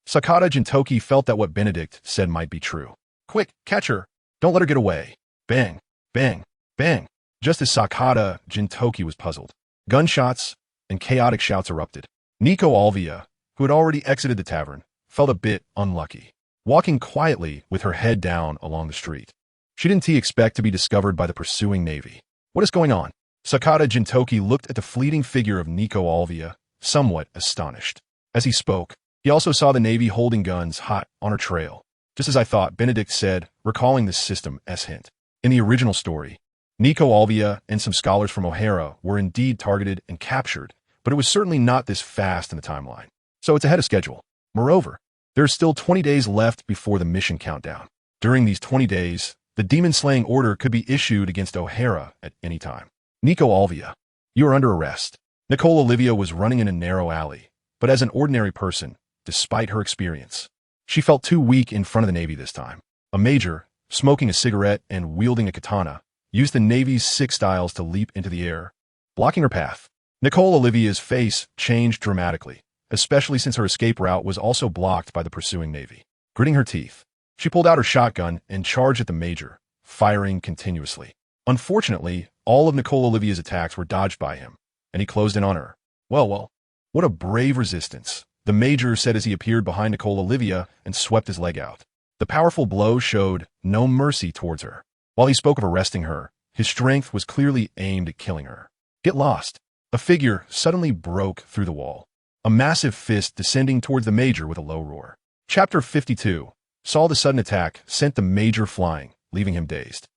Sakata Jintoki felt that what Benedict said might be true. Quick, catch her. Don't let her get away. Bang, bang, bang. Just as Sakata Jintoki was puzzled, gunshots and chaotic shouts erupted. Nico Alvia, who had already exited the tavern, felt a bit unlucky, walking quietly with her head down along the street. She didn't expect to be discovered by the pursuing navy. What is going on? Sakata Jintoki looked at the fleeting figure of Nico Alvia, somewhat astonished. As he spoke, he also saw the navy holding guns hot on her trail. Just as I thought, Benedict said, recalling this system as hint. In the original story, Nico Alvia and some scholars from O'Hara were indeed targeted and captured, but it was certainly not this fast in the timeline. So it's ahead of schedule. Moreover, there are still 20 days left before the mission countdown. During these 20 days, the demon-slaying order could be issued against O'Hara at any time. Nico Alvia, you are under arrest. Nicole Olivia was running in a narrow alley, but as an ordinary person, despite her experience, she felt too weak in front of the Navy this time. A major, smoking a cigarette and wielding a katana, used the Navy's 6 styles to leap into the air, blocking her path. Nicole Olivia's face changed dramatically, especially since her escape route was also blocked by the pursuing Navy. Gritting her teeth, she pulled out her shotgun and charged at the major, firing continuously. Unfortunately, all of Nicole Olivia's attacks were dodged by him, and he closed in on her. Well, what a brave resistance, the major said as he appeared behind Nicole Olivia and swept his leg out. The powerful blow showed no mercy towards her. While he spoke of arresting her, his strength was clearly aimed at killing her. Get lost. A figure suddenly broke through the wall, a massive fist descending towards the major with a low roar. Chapter 52 saw the sudden attack sent the major flying, leaving him dazed.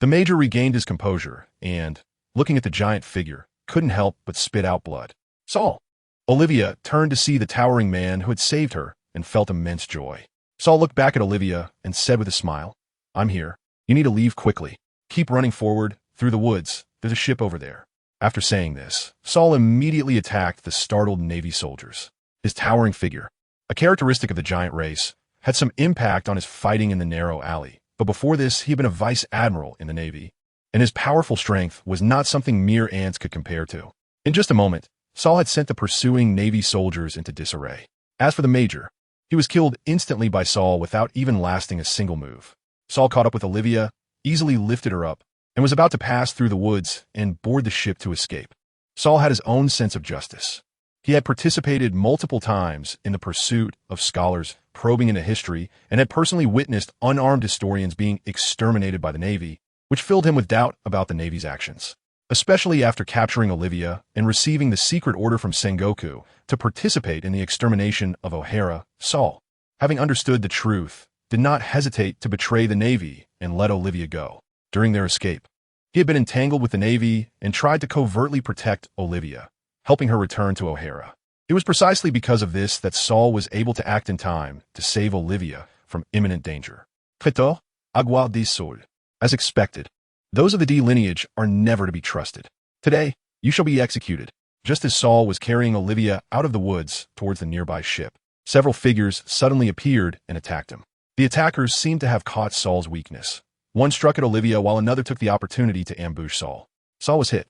The major regained his composure and, looking at the giant figure, couldn't help but spit out blood. Saul. Olivia turned to see the towering man who had saved her and felt immense joy. Saul looked back at Olivia and said with a smile, I'm here. You need to leave quickly. Keep running forward, through the woods. There's a ship over there. After saying this, Saul immediately attacked the startled Navy soldiers. His towering figure, a characteristic of the giant race, had some impact on his fighting in the narrow alley. But before this, he had been a vice admiral in the Navy, and his powerful strength was not something mere ants could compare to. In just a moment, Saul had sent the pursuing Navy soldiers into disarray. As for the major, he was killed instantly by Saul without even lasting a single move. Saul caught up with Olivia, easily lifted her up, and was about to pass through the woods and board the ship to escape. Saul had his own sense of justice. He had participated multiple times in the pursuit of scholars probing into history and had personally witnessed unarmed historians being exterminated by the Navy, which filled him with doubt about the Navy's actions. Especially after capturing Olivia and receiving the secret order from Sengoku to participate in the extermination of O'Hara, Saul, having understood the truth, did not hesitate to betray the Navy and let Olivia go. During their escape, he had been entangled with the Navy and tried to covertly protect Olivia, helping her return to O'Hara. It was precisely because of this that Saul was able to act in time to save Olivia from imminent danger. Créteau, Agua de Sol. As expected, those of the D lineage are never to be trusted. Today, you shall be executed. Just as Saul was carrying Olivia out of the woods towards the nearby ship, several figures suddenly appeared and attacked him. The attackers seemed to have caught Saul's weakness. One struck at Olivia while another took the opportunity to ambush Saul. Saul was hit,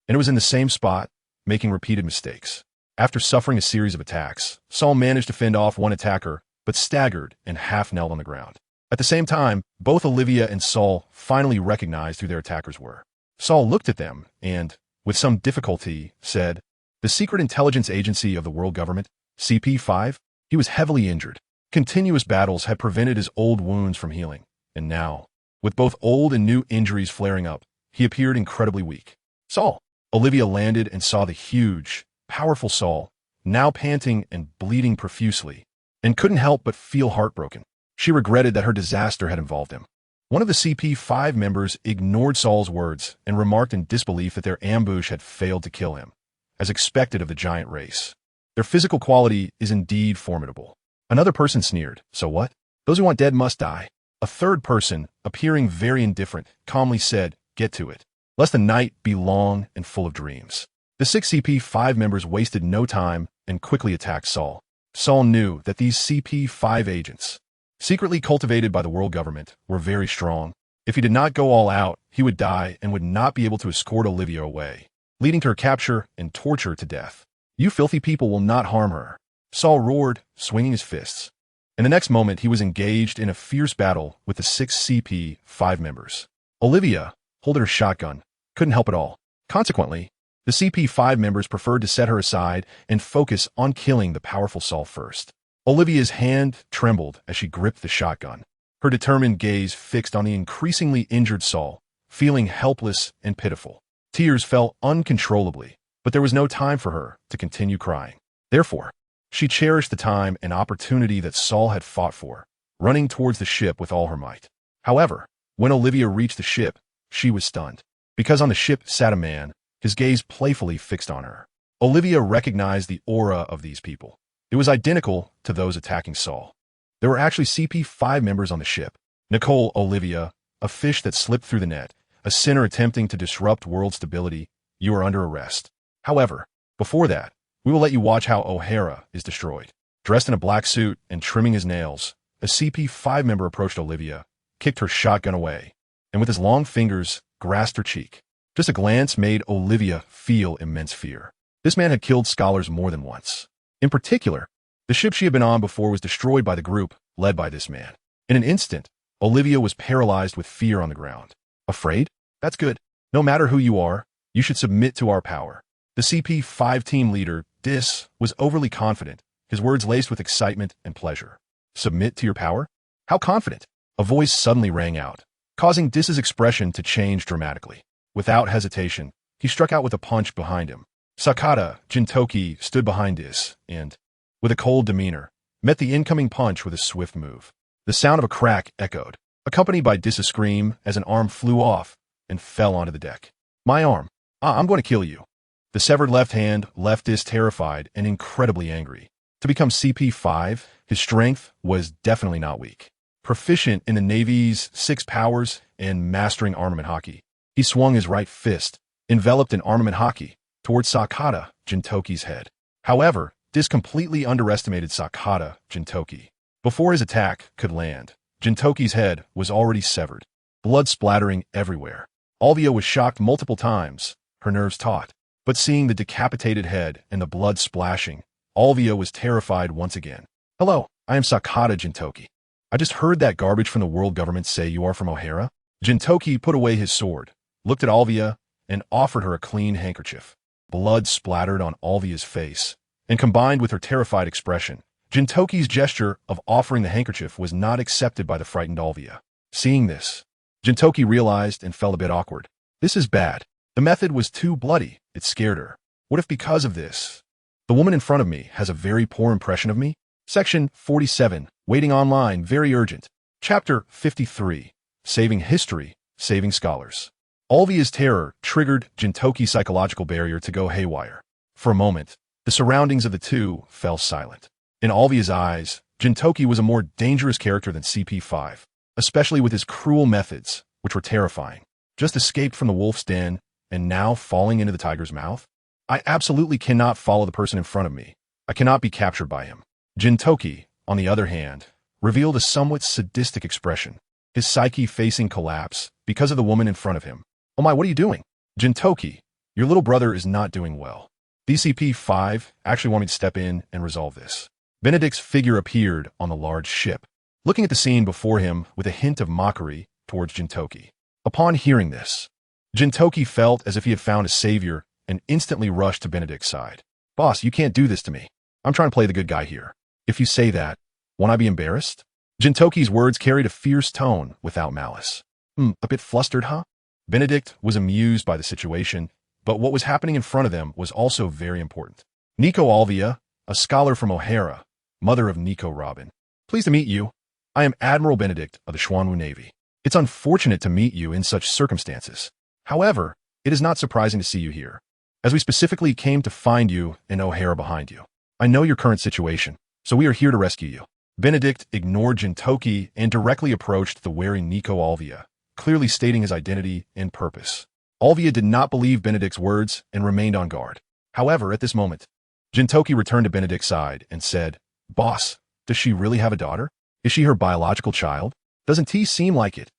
and it was in the same spot, making repeated mistakes. After suffering a series of attacks, Saul managed to fend off one attacker, but staggered and half-knelt on the ground. At the same time, both Olivia and Saul finally recognized who their attackers were. Saul looked at them and, with some difficulty, said, "The Secret Intelligence Agency of the World Government, CP5?" He was heavily injured. Continuous battles had prevented his old wounds from healing, and now, with both old and new injuries flaring up, he appeared incredibly weak. "Saul!" Olivia landed and saw the huge, powerful Saul, now panting and bleeding profusely, and couldn't help but feel heartbroken. She regretted that her disaster had involved him. One of the CP5 members ignored Saul's words and remarked in disbelief that their ambush had failed to kill him, as expected of the giant race. Their physical quality is indeed formidable. Another person sneered, "So what? Those who want dead must die." A third person, appearing very indifferent, calmly said, "Get to it. Lest the night be long and full of dreams." The 6 CP5 members wasted no time and quickly attacked Saul. Saul knew that these CP5 agents, secretly cultivated by the world government, were very strong. If he did not go all out, he would die and would not be able to escort Olivia away, leading to her capture and torture to death. "You filthy people will not harm her," Saul roared, swinging his fists. In the next moment, he was engaged in a fierce battle with the 6 CP5 members. Olivia, holding her shotgun, couldn't help at all. Consequently, the CP5 members preferred to set her aside and focus on killing the powerful Saul first. Olivia's hand trembled as she gripped the shotgun, her determined gaze fixed on the increasingly injured Saul, feeling helpless and pitiful. Tears fell uncontrollably, but there was no time for her to continue crying. Therefore, she cherished the time and opportunity that Saul had fought for, running towards the ship with all her might. However, when Olivia reached the ship, she was stunned, because on the ship sat a man, his gaze playfully fixed on her. Olivia recognized the aura of these people. It was identical to those attacking Saul. There were actually CP5 members on the ship. Nicole Olivia, a fish that slipped through the net, a sinner attempting to disrupt world stability, you are under arrest. However, before that, we will let you watch how O'Hara is destroyed. Dressed in a black suit and trimming his nails, a CP5 member approached Olivia, kicked her shotgun away, and with his long fingers, grasped her cheek. Just a glance made Olivia feel immense fear. This man had killed scholars more than once. In particular, the ship she had been on before was destroyed by the group led by this man. In an instant, Olivia was paralyzed with fear on the ground. Afraid? That's good. No matter who you are, you should submit to our power. The CP5 team leader, Dis, was overly confident, his words laced with excitement and pleasure. Submit to your power? How confident? A voice suddenly rang out, causing Dis's expression to change dramatically. Without hesitation, he struck out with a punch behind him. Sakata Jintoki stood behind Dis and, with a cold demeanor, met the incoming punch with a swift move. The sound of a crack echoed, accompanied by Dis's scream as an arm flew off and fell onto the deck. "My arm. I'm going to kill you." The severed left hand left Dis terrified and incredibly angry. To become CP5, his strength was definitely not weak. proficient in the Navy's 6 powers and mastering armament hockey. He swung his right fist, enveloped in armament hockey, towards Sakata Jintoki's head. However, this completely underestimated Sakata Jintoki. Before his attack could land, Jintoki's head was already severed, blood splattering everywhere. Alvia was shocked multiple times, her nerves taut. But seeing the decapitated head and the blood splashing, Alvia was terrified once again. "Hello, I am Sakata Jintoki. I just heard that garbage from the world government say you are from O'Hara." Jintoki put away his sword, looked at Alvia, and offered her a clean handkerchief. Blood splattered on Alvia's face, and combined with her terrified expression, Jintoki's gesture of offering the handkerchief was not accepted by the frightened Alvia. Seeing this, Jintoki realized and felt a bit awkward. This is bad. The method was too bloody. It scared her. What if because of this, the woman in front of me has a very poor impression of me? Section 47, Waiting Online, Very Urgent. Chapter 53, Saving History, Saving Scholars. Alvia's terror triggered Jintoki's psychological barrier to go haywire. For a moment, the surroundings of the two fell silent. In Alvia's eyes, Jintoki was a more dangerous character than CP5, especially with his cruel methods, which were terrifying. Just escaped from the wolf's den, and now falling into the tiger's mouth? I absolutely cannot follow the person in front of me. I cannot be captured by him. Jintoki, on the other hand, revealed a somewhat sadistic expression, his psyche facing collapse because of the woman in front of him. "Oh my, what are you doing?" "Jintoki, your little brother is not doing well. DCP-5 actually want me to step in and resolve this." Benedict's figure appeared on the large ship, looking at the scene before him with a hint of mockery towards Jintoki. Upon hearing this, Jintoki felt as if he had found a savior and instantly rushed to Benedict's side. "Boss, you can't do this to me. I'm trying to play the good guy here. If you say that, won't I be embarrassed?" Jintoki's words carried a fierce tone without malice. A bit flustered, huh?" Benedict was amused by the situation, but what was happening in front of them was also very important. "Nico Alvia, a scholar from O'Hara, mother of Nico Robin. Pleased to meet you. I am Admiral Benedict of the Xuanwu Navy. It's unfortunate to meet you in such circumstances. However, it is not surprising to see you here, as we specifically came to find you in O'Hara behind you. I know your current situation, so we are here to rescue you." Benedict ignored Jintoki and directly approached the wary Nico Alvia, clearly stating his identity and purpose. Alvia did not believe Benedict's words and remained on guard. However, at this moment, Jintoki returned to Benedict's side and said, "Boss, does she really have a daughter? Is she her biological child? Doesn't he seem like it?"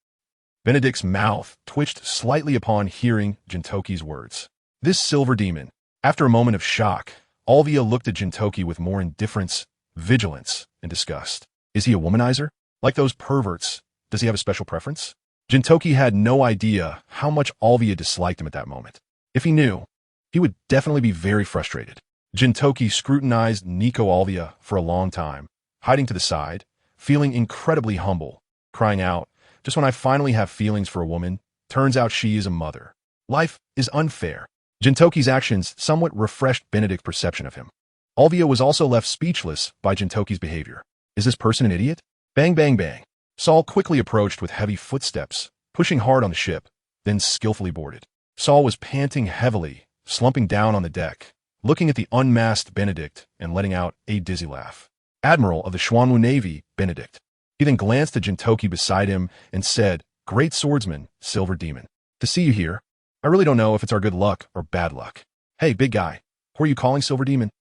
Benedict's mouth twitched slightly upon hearing Jintoki's words. This silver demon. After a moment of shock, Alvia looked at Jintoki with more indifference, vigilance, and disgust. Is he a womanizer? Like those perverts, does he have a special preference? Jintoki had no idea how much Alvia disliked him at that moment. If he knew, he would definitely be very frustrated. Jintoki scrutinized Nico Alvia for a long time, hiding to the side, feeling incredibly humble, crying out, "Just when I finally have feelings for a woman, turns out she is a mother. Life is unfair." Jintoki's actions somewhat refreshed Benedict's perception of him. Alvia was also left speechless by Jintoki's behavior. Is this person an idiot? Bang, bang, bang. Saul quickly approached with heavy footsteps, pushing hard on the ship, then skillfully boarded. Saul was panting heavily, slumping down on the deck, looking at the unmasked Benedict and letting out a dizzy laugh. "Admiral of the Xuanwu Navy, Benedict." He then glanced at Jintoki beside him and said, "Great swordsman, Silver Demon. To see you here. I really don't know if it's our good luck or bad luck. Hey, big guy, who are you calling Silver Demon?"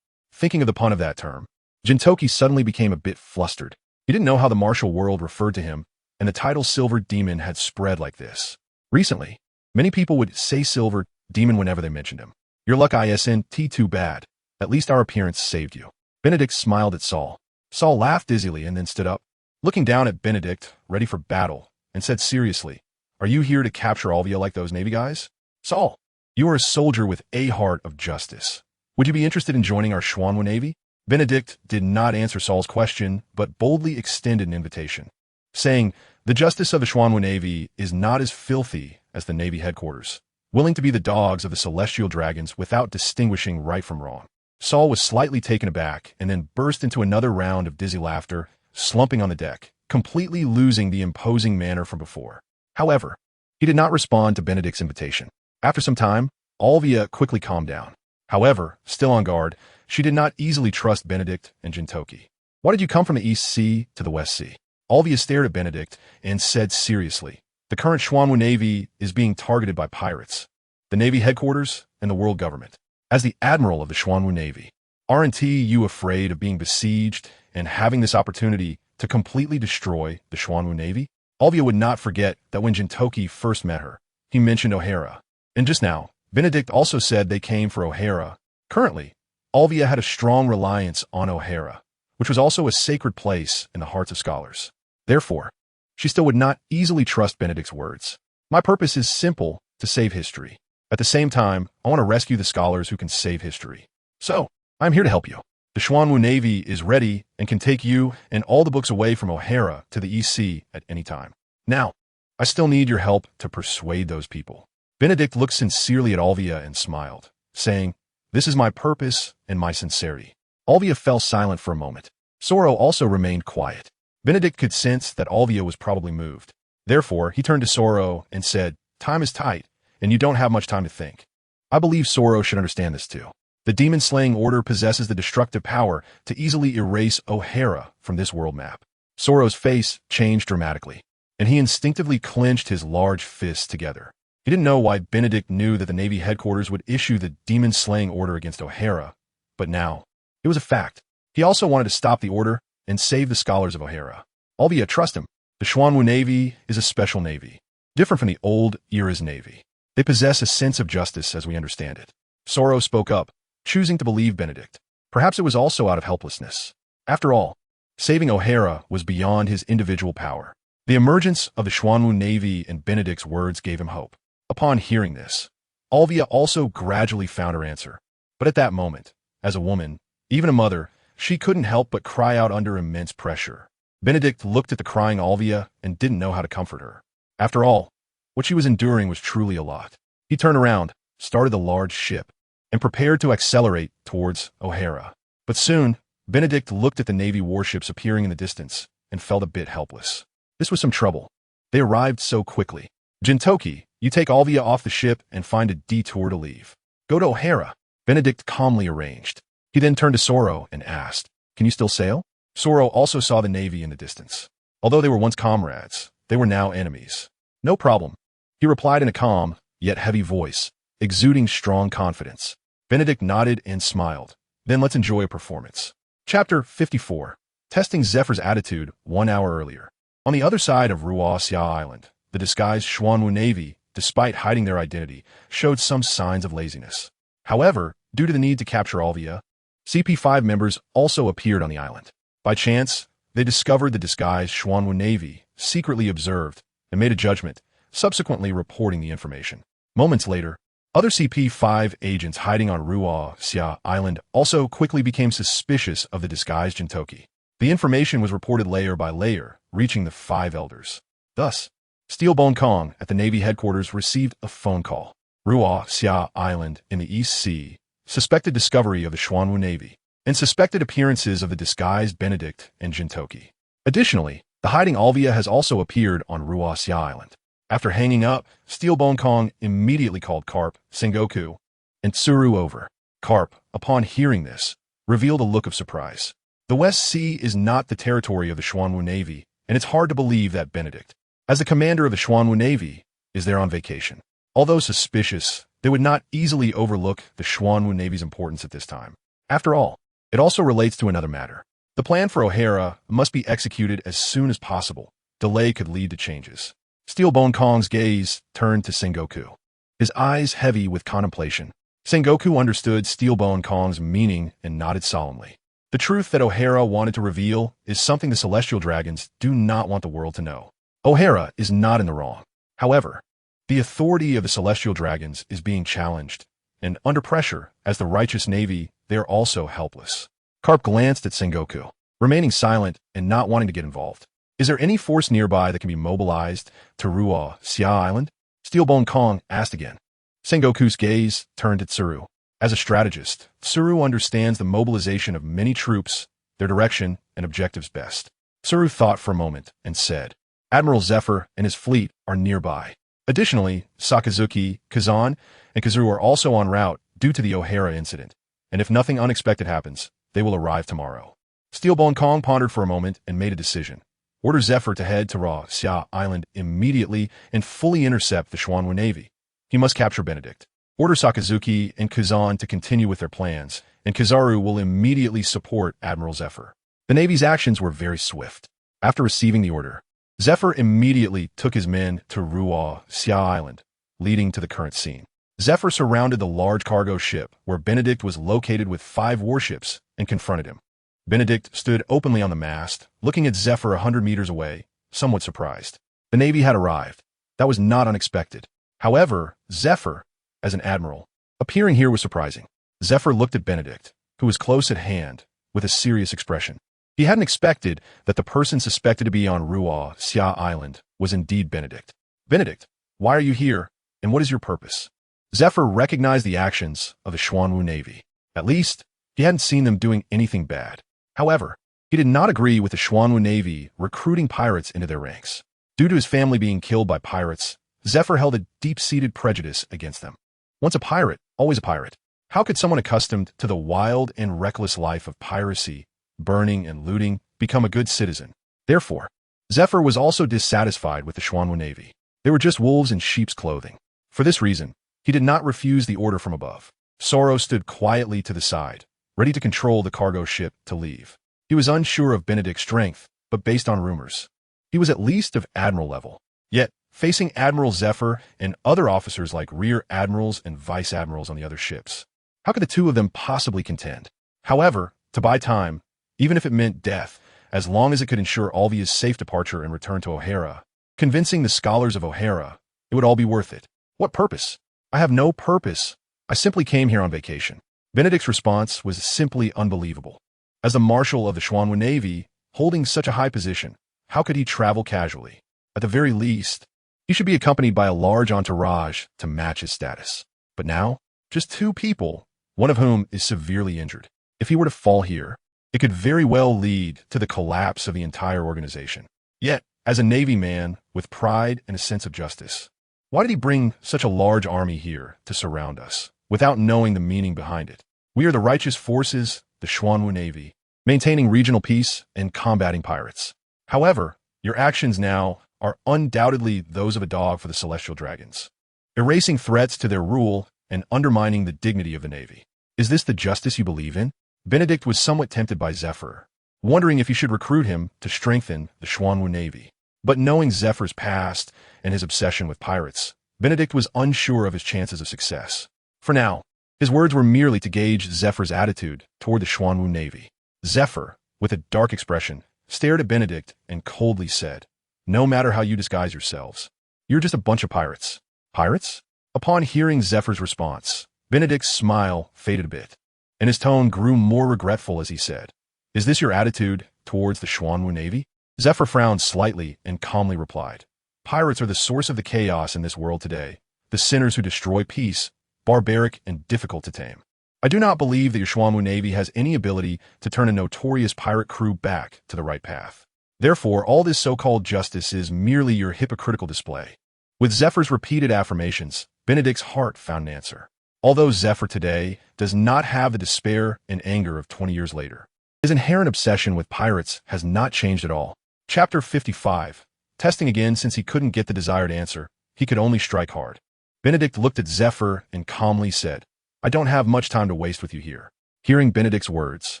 Thinking of the pun of that term, Jintoki suddenly became a bit flustered. He didn't know how the martial world referred to him, and the title Silver Demon had spread like this. Recently, many people would say Silver Demon whenever they mentioned him. "Your luck isn't too bad. At least our appearance saved you." Benedict smiled at Saul. Saul laughed dizzily and then stood up, looking down at Benedict, ready for battle, and said seriously, "Are you here to capture Alvia like those Navy guys?" "Saul, you are a soldier with a heart of justice. Would you be interested in joining our Xuanwu Navy?" Benedict did not answer Saul's question, but boldly extended an invitation, saying, "The justice of the Xuanwu Navy is not as filthy as the Navy headquarters, willing to be the dogs of the celestial dragons without distinguishing right from wrong." Saul was slightly taken aback and then burst into another round of dizzy laughter, slumping on the deck, completely losing the imposing manner from before. However, he did not respond to Benedict's invitation. After some time, Alvia quickly calmed down. However, still on guard, she did not easily trust Benedict and Jintoki. "Why did you come from the East Sea to the West Sea?" Alvia stared at Benedict and said seriously, "The current Xuanwu Navy is being targeted by pirates, the Navy headquarters, and the world government. As the Admiral of the Xuanwu Navy, aren't you afraid of being besieged and having this opportunity to completely destroy the Xuanwu Navy?" Alvia would not forget that when Jintoki first met her, he mentioned O'Hara. And just now, Benedict also said they came for O'Hara. Currently, Alvia had a strong reliance on O'Hara, which was also a sacred place in the hearts of scholars. Therefore, she still would not easily trust Benedict's words. "My purpose is simple: to save history. At the same time, I want to rescue the scholars who can save history. So, I'm here to help you. The Xuanwu Navy is ready and can take you and all the books away from O'Hara to the East Sea at any time. Now, I still need your help to persuade those people." Benedict looked sincerely at Alvia and smiled, saying, "This is my purpose and my sincerity." Alvia fell silent for a moment. Soro also remained quiet. Benedict could sense that Alvia was probably moved. Therefore, he turned to Soro and said, "Time is tight, and you don't have much time to think. I believe Soro should understand this too. The demon-slaying order possesses the destructive power to easily erase O'Hara from this world map." Soro's face changed dramatically, and he instinctively clenched his large fists together. He didn't know why Benedict knew that the Navy headquarters would issue the demon-slaying order against O'Hara, but now, it was a fact. He also wanted to stop the order and save the scholars of O'Hara. Alvia, trust him. The Xuanwu Navy is a special navy, different from the old era's navy. They possess a sense of justice as we understand it. Soro spoke up, choosing to believe Benedict. Perhaps it was also out of helplessness. After all, saving O'Hara was beyond his individual power. The emergence of the Xuanwu Navy and Benedict's words gave him hope. Upon hearing this, Alvia also gradually found her answer. But at that moment, as a woman, even a mother, she couldn't help but cry out under immense pressure. Benedict looked at the crying Alvia and didn't know how to comfort her. After all, what she was enduring was truly a lot. He turned around, started the large ship, and prepared to accelerate towards O'Hara. But soon, Benedict looked at the Navy warships appearing in the distance and felt a bit helpless. This was some trouble. They arrived so quickly. "Jintoki, you take Alvia off the ship and find a detour to leave. Go to O'Hara," Benedict calmly arranged. He then turned to Soro and asked, "Can you still sail?" Soro also saw the Navy in the distance. Although they were once comrades, they were now enemies. "No problem," he replied in a calm, yet heavy voice, exuding strong confidence. Benedict nodded and smiled. "Then let's enjoy a performance." Chapter 54. Testing Zephyr's attitude 1 hour earlier. On the other side of Ruaxia Island, the disguised Xuanwu Navy, despite hiding their identity, showed some signs of laziness. However, due to the need to capture Alvia, CP5 members also appeared on the island. By chance, they discovered the disguised Xuanwu Navy, secretly observed, and made a judgment, subsequently reporting the information. Moments later, other CP5 agents hiding on Ruaxia Island also quickly became suspicious of the disguised Jintoki. The information was reported layer by layer, reaching the 5 elders. Thus, Steelbone Kong at the Navy headquarters received a phone call. Ruaxia Island in the East Sea suspected discovery of the Xuanwu Navy and suspected appearances of the disguised Benedict and Jintoki. Additionally, the hiding Alvia has also appeared on Ruaxia Island. After hanging up, Steelbone Kong immediately called Carp, Sengoku, and Tsuru over. Carp, upon hearing this, revealed a look of surprise. The West Sea is not the territory of the Xuanwu Navy, and it's hard to believe that Benedict, as the commander of the Xuanwu Navy, is there on vacation. Although suspicious, they would not easily overlook the Xuanwu Navy's importance at this time. After all, it also relates to another matter. The plan for O'Hara must be executed as soon as possible. Delay could lead to changes. Steelbone Kong's gaze turned to Sengoku, his eyes heavy with contemplation. Sengoku understood Steelbone Kong's meaning and nodded solemnly. The truth that O'Hara wanted to reveal is something the Celestial Dragons do not want the world to know. O'Hara is not in the wrong. However, the authority of the Celestial Dragons is being challenged, and under pressure, as the righteous Navy, they are also helpless. Carp glanced at Sengoku, remaining silent and not wanting to get involved. "Is there any force nearby that can be mobilized to Ruaxia Island?" Steelbone Kong asked again. Sengoku's gaze turned to Tsuru. As a strategist, Tsuru understands the mobilization of many troops, their direction, and objectives best. Tsuru thought for a moment and said, "Admiral Zephyr and his fleet are nearby. Additionally, Sakazuki, Kazan, and Kazuru are also en route due to the O'Hara incident, and if nothing unexpected happens, they will arrive tomorrow." Steelbone Kong pondered for a moment and made a decision. Order Zephyr to head to Xia Island immediately and fully intercept the Xuanwu Navy. He must capture Benedict. Order Sakazuki and Kazan to continue with their plans, and Kizaru will immediately support Admiral Zephyr. The Navy's actions were very swift. After receiving the order, Zephyr immediately took his men to Xia Island, leading to the current scene. Zephyr surrounded the large cargo ship where Benedict was located with 5 warships and confronted him. Benedict stood openly on the mast, looking at Zephyr 100 meters away, somewhat surprised. The Navy had arrived. That was not unexpected. However, Zephyr, as an admiral, appearing here was surprising. Zephyr looked at Benedict, who was close at hand, with a serious expression. He hadn't expected that the person suspected to be on Xia Island was indeed Benedict. Benedict, why are you here, and what is your purpose? Zephyr recognized the actions of the Xuanwu Navy. At least, he hadn't seen them doing anything bad. However, he did not agree with the Xuanwu Navy recruiting pirates into their ranks. Due to his family being killed by pirates, Zephyr held a deep-seated prejudice against them. Once a pirate, always a pirate. How could someone accustomed to the wild and reckless life of piracy, burning and looting, become a good citizen? Therefore, Zephyr was also dissatisfied with the Xuanwu Navy. They were just wolves in sheep's clothing. For this reason, he did not refuse the order from above. Soro stood quietly to the side, ready to control the cargo ship to leave. He was unsure of Benedict's strength, but based on rumors, he was at least of admiral level. Yet, facing Admiral Zephyr and other officers like rear admirals and vice admirals on the other ships, how could the two of them possibly contend? However, to buy time, even if it meant death, as long as it could ensure Alvia's safe departure and return to O'Hara, convincing the scholars of O'Hara, it would all be worth it. What purpose? I have no purpose. I simply came here on vacation. Benedict's response was simply unbelievable. As the marshal of the Xuanwu Navy, holding such a high position, how could he travel casually? At the very least, he should be accompanied by a large entourage to match his status. But now, just 2 people, one of whom is severely injured. If he were to fall here, it could very well lead to the collapse of the entire organization. Yet, as a Navy man with pride and a sense of justice, why did he bring such a large army here to surround us, without knowing the meaning behind it? We are the righteous forces, the Xuanwu Navy, maintaining regional peace and combating pirates. However, your actions now are undoubtedly those of a dog for the celestial dragons, erasing threats to their rule and undermining the dignity of the Navy. Is this the justice you believe in? Benedict was somewhat tempted by Zephyr, wondering if he should recruit him to strengthen the Xuanwu Navy. But knowing Zephyr's past and his obsession with pirates, Benedict was unsure of his chances of success. For now, his words were merely to gauge Zephyr's attitude toward the Xuanwu Navy. Zephyr, with a dark expression, stared at Benedict and coldly said, "No matter how you disguise yourselves, you're just a bunch of pirates." Pirates? Upon hearing Zephyr's response, Benedict's smile faded a bit, and his tone grew more regretful as he said, "Is this your attitude towards the Xuanwu Navy?" Zephyr frowned slightly and calmly replied, "Pirates are the source of the chaos in this world today, the sinners who destroy peace, barbaric and difficult to tame. I do not believe that your Xuanwu Navy has any ability to turn a notorious pirate crew back to the right path. Therefore, all this so-called justice is merely your hypocritical display." With Zephyr's repeated affirmations, Benedict's heart found an answer. Although Zephyr today does not have the despair and anger of 20 years later, his inherent obsession with pirates has not changed at all. Chapter 55. Testing again since he couldn't get the desired answer, he could only strike hard. Benedict looked at Zephyr and calmly said, "I don't have much time to waste with you here." Hearing Benedict's words,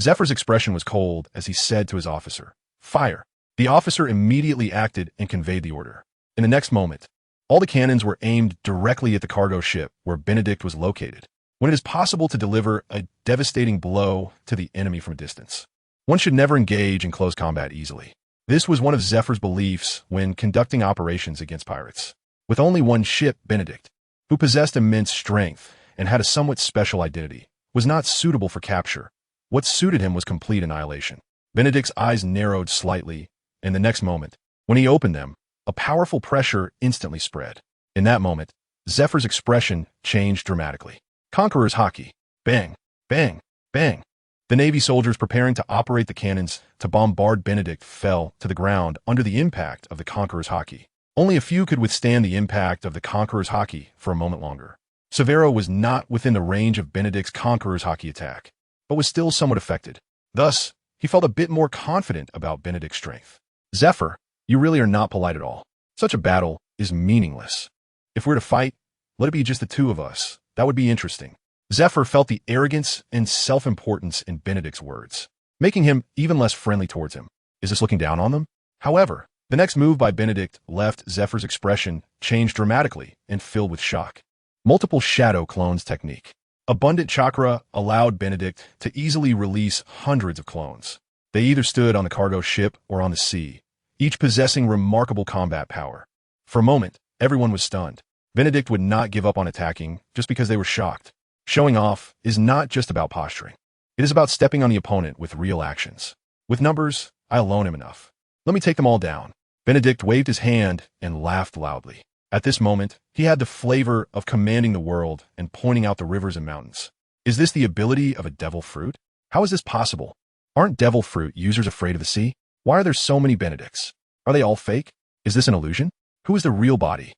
Zephyr's expression was cold as he said to his officer, "Fire." The officer immediately acted and conveyed the order. In the next moment, all the cannons were aimed directly at the cargo ship where Benedict was located. When it is possible to deliver a devastating blow to the enemy from a distance, one should never engage in close combat easily. This was one of Zephyr's beliefs when conducting operations against pirates. With only one ship, Benedict, who possessed immense strength and had a somewhat special identity, was not suitable for capture. What suited him was complete annihilation. Benedict's eyes narrowed slightly, and the next moment, when he opened them, a powerful pressure instantly spread. In that moment, Zephyr's expression changed dramatically. Conqueror's hockey. Bang, bang, bang. The Navy soldiers preparing to operate the cannons to bombard Benedict fell to the ground under the impact of the Conqueror's hockey. Only a few could withstand the impact of the Conqueror's hockey for a moment longer. Severo was not within the range of Benedict's Conqueror's hockey attack, but was still somewhat affected. Thus, he felt a bit more confident about Benedict's strength. Zephyr, you really are not polite at all. Such a battle is meaningless. If we're to fight, let it be just the two of us. That would be interesting. Zephyr felt the arrogance and self-importance in Benedict's words, making him even less friendly towards him. Is this looking down on them? However, the next move by Benedict left Zephyr's expression changed dramatically and filled with shock. Multiple shadow clones technique. Abundant chakra allowed Benedict to easily release hundreds of clones. They either stood on the cargo ship or on the sea, each possessing remarkable combat power. For a moment, everyone was stunned. Benedict would not give up on attacking just because they were shocked. Showing off is not just about posturing. It is about stepping on the opponent with real actions. With numbers, I alone am enough. Let me take them all down. Benedict waved his hand and laughed loudly. At this moment, he had the flavor of commanding the world and pointing out the rivers and mountains. Is this the ability of a devil fruit? How is this possible? Aren't devil fruit users afraid of the sea? Why are there so many Benedicts? Are they all fake? Is this an illusion? Who is the real body?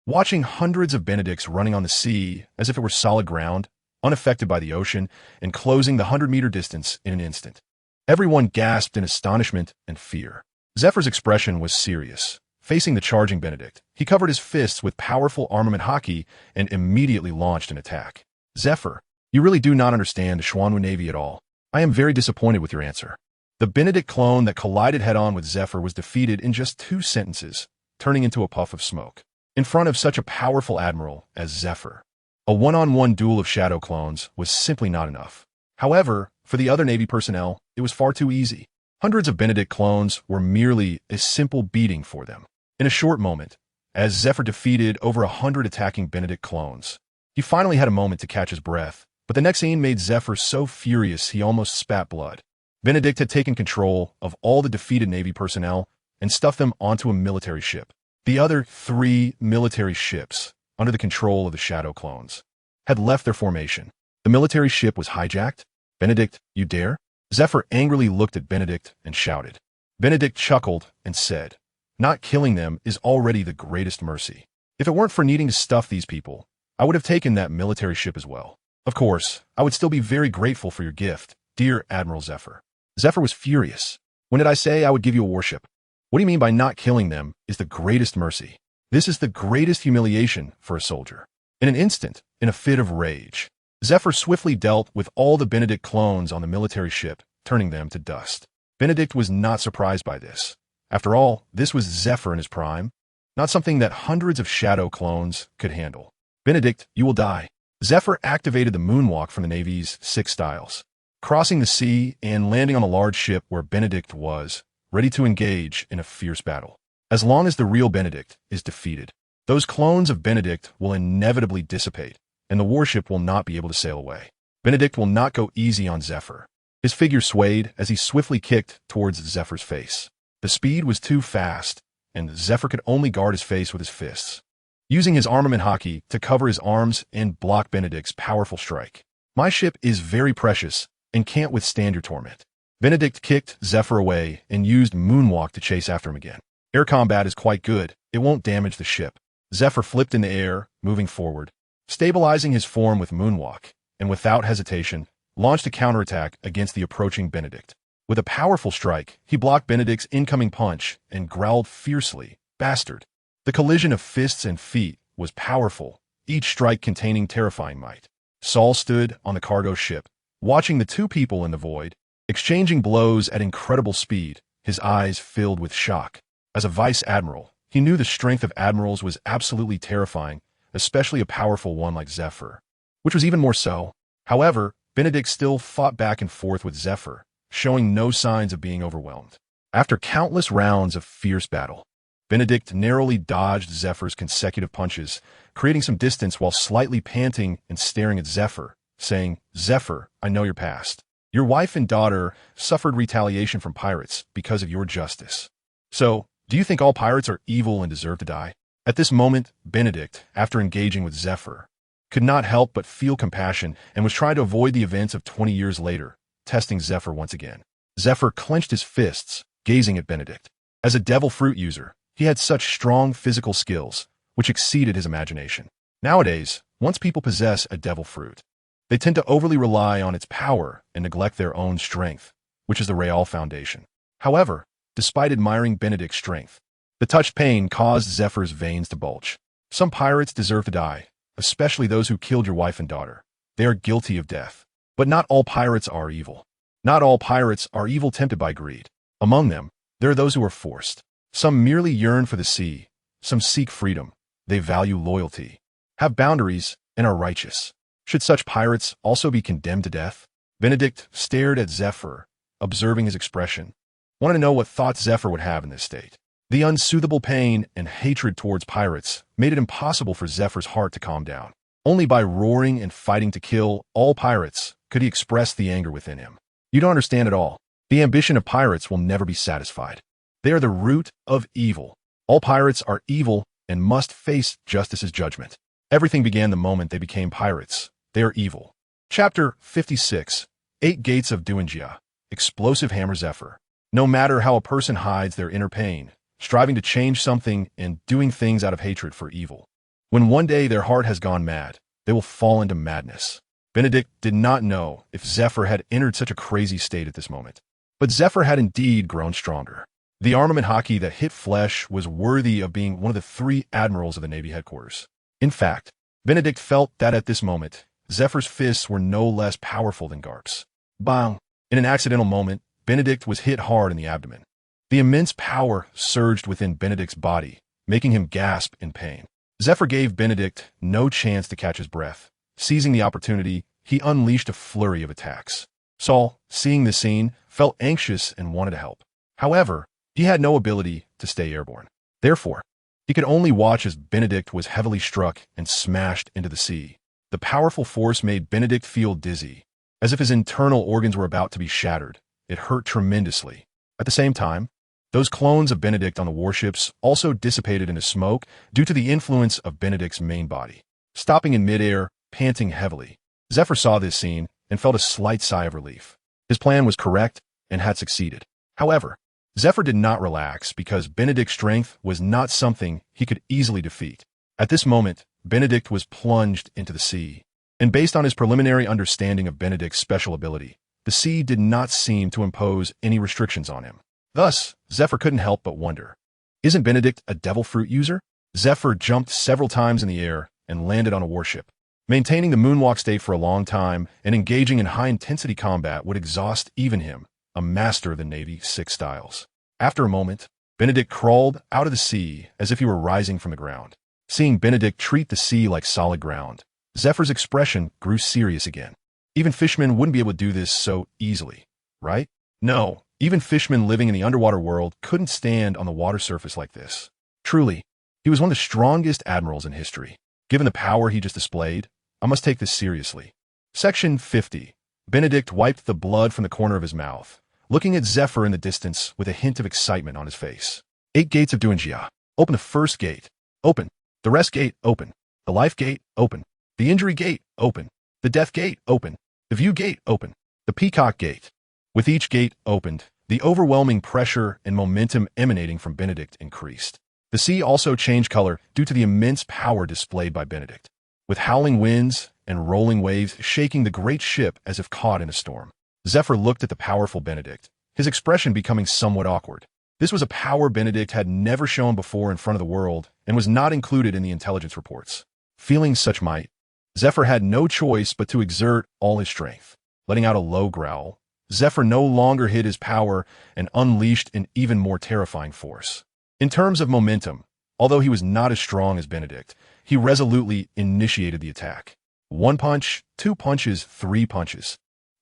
Watching hundreds of Benedicts running on the sea as if it were solid ground, unaffected by the ocean, and closing the 100-meter distance in an instant. Everyone gasped in astonishment and fear. Zephyr's expression was serious. Facing the charging Benedict, he covered his fists with powerful armament hockey and immediately launched an attack. Zephyr, you really do not understand the Xuanwu Navy at all. I am very disappointed with your answer. The Benedict clone that collided head-on with Zephyr was defeated in just 2 sentences, turning into a puff of smoke. In front of such a powerful admiral as Zephyr, a one-on-one duel of shadow clones was simply not enough. However, for the other Navy personnel, it was far too easy. Hundreds of Benedict clones were merely a simple beating for them. In a short moment, as Zephyr defeated over 100 attacking Benedict clones, he finally had a moment to catch his breath, but the next scene made Zephyr so furious he almost spat blood. Benedict had taken control of all the defeated Navy personnel and stuffed them onto a military ship. The other 3 military ships, under the control of the shadow clones, had left their formation. The military ship was hijacked? Benedict, you dare? Zephyr angrily looked at Benedict and shouted. Benedict chuckled and said, not killing them is already the greatest mercy. If it weren't for needing to stuff these people, I would have taken that military ship as well. Of course, I would still be very grateful for your gift, dear Admiral Zephyr. Zephyr was furious. When did I say I would give you a warship? What do you mean by not killing them is the greatest mercy? This is the greatest humiliation for a soldier. In an instant, in a fit of rage, Zephyr swiftly dealt with all the Benedict clones on the military ship, turning them to dust. Benedict was not surprised by this. After all, this was Zephyr in his prime, not something that hundreds of shadow clones could handle. Benedict, you will die. Zephyr activated the moonwalk from the Navy's 6 styles, crossing the sea and landing on a large ship where Benedict was, ready to engage in a fierce battle. As long as the real Benedict is defeated, those clones of Benedict will inevitably dissipate, and the warship will not be able to sail away. Benedict will not go easy on Zephyr. His figure swayed as he swiftly kicked towards Zephyr's face. The speed was too fast, and Zephyr could only guard his face with his fists, using his armament hockey to cover his arms and block Benedict's powerful strike. My ship is very precious and can't withstand your torment. Benedict kicked Zephyr away and used moonwalk to chase after him again. Air combat is quite good. It won't damage the ship. Zephyr flipped in the air, moving forward, stabilizing his form with moonwalk, and without hesitation, launched a counterattack against the approaching Benedict. With a powerful strike, he blocked Benedict's incoming punch and growled fiercely, "Bastard!" The collision of fists and feet was powerful, each strike containing terrifying might. Saul stood on the cargo ship, watching the 2 people in the void, exchanging blows at incredible speed, his eyes filled with shock. As a vice admiral, he knew the strength of admirals was absolutely terrifying, especially a powerful one like Zephyr, which was even more so. However, Benedict still fought back and forth with Zephyr, showing no signs of being overwhelmed. After countless rounds of fierce battle, Benedict narrowly dodged Zephyr's consecutive punches, creating some distance while slightly panting and staring at Zephyr, saying, "Zephyr, I know your past. Your wife and daughter suffered retaliation from pirates because of your justice. So, do you think all pirates are evil and deserve to die?" At this moment, Benedict, after engaging with Zephyr, could not help but feel compassion and was trying to avoid the events of 20 years later, testing Zephyr once again. Zephyr clenched his fists, gazing at Benedict. As a devil fruit user, he had such strong physical skills, which exceeded his imagination. Nowadays, once people possess a devil fruit, they tend to overly rely on its power and neglect their own strength, which is the Real foundation. However, despite admiring Benedict's strength. The touched pain caused Zephyr's veins to bulge. Some pirates deserve to die, especially those who killed your wife and daughter. They are guilty of death. But not all pirates are evil. Not all pirates are evil tempted by greed. Among them, there are those who are forced. Some merely yearn for the sea. Some seek freedom. They value loyalty, have boundaries, and are righteous. Should such pirates also be condemned to death? Benedict stared at Zephyr, observing his expression. Wanted to know what thoughts Zephyr would have in this state. The unsoothable pain and hatred towards pirates made it impossible for Zephyr's heart to calm down. Only by roaring and fighting to kill all pirates could he express the anger within him. You don't understand at all. The ambition of pirates will never be satisfied. They are the root of evil. All pirates are evil and must face justice's judgment. Everything began the moment they became pirates. They are evil. Chapter 56. 8 Gates of Duanjia. Explosive Hammer Zephyr. No matter how a person hides their inner pain, striving to change something and doing things out of hatred for evil, when one day their heart has gone mad, they will fall into madness. Benedict did not know if Zephyr had entered such a crazy state at this moment. But Zephyr had indeed grown stronger. The armament hockey that hit flesh was worthy of being one of the 3 admirals of the Navy headquarters. In fact, Benedict felt that at this moment, Zephyr's fists were no less powerful than Garp's. Bang! In an accidental moment, Benedict was hit hard in the abdomen. The immense power surged within Benedict's body, making him gasp in pain. Zephyr gave Benedict no chance to catch his breath. Seizing the opportunity, he unleashed a flurry of attacks. Saul, seeing this scene, felt anxious and wanted to help. However, he had no ability to stay airborne. Therefore, he could only watch as Benedict was heavily struck and smashed into the sea. The powerful force made Benedict feel dizzy, as if his internal organs were about to be shattered. It hurt tremendously. At the same time, those clones of Benedict on the warships also dissipated into smoke due to the influence of Benedict's main body. Stopping in midair, panting heavily, Zephyr saw this scene and felt a slight sigh of relief. His plan was correct and had succeeded. However, Zephyr did not relax because Benedict's strength was not something he could easily defeat. At this moment, Benedict was plunged into the sea. And based on his preliminary understanding of Benedict's special ability, the sea did not seem to impose any restrictions on him. Thus, Zephyr couldn't help but wonder, isn't Benedict a devil fruit user? Zephyr jumped several times in the air and landed on a warship. Maintaining the moonwalk state for a long time and engaging in high-intensity combat would exhaust even him, a master of the Navy 6 styles. After a moment, Benedict crawled out of the sea as if he were rising from the ground. Seeing Benedict treat the sea like solid ground, Zephyr's expression grew serious again. Even fishmen wouldn't be able to do this so easily, right? No, even fishmen living in the underwater world couldn't stand on the water surface like this. Truly, he was one of the strongest admirals in history. Given the power he just displayed, I must take this seriously. Section 50. Benedict wiped the blood from the corner of his mouth, looking at Zephyr in the distance with a hint of excitement on his face. 8 Gates of Duanjia. Open the first gate. Open. The rest gate. Open. The life gate. Open. The injury gate. Open. The death gate. Open. The view gate. Open. The peacock gate. With each gate opened, the overwhelming pressure and momentum emanating from Benedict increased. The sea also changed color due to the immense power displayed by Benedict, with howling winds and rolling waves shaking the great ship as if caught in a storm. Zephyr looked at the powerful Benedict, his expression becoming somewhat awkward. This was a power Benedict had never shown before in front of the world and was not included in the intelligence reports. Feeling such might, Zephyr had no choice but to exert all his strength. Letting out a low growl, Zephyr no longer hid his power and unleashed an even more terrifying force. In terms of momentum, although he was not as strong as Benedict, he resolutely initiated the attack. 1 punch, 2 punches, 3 punches.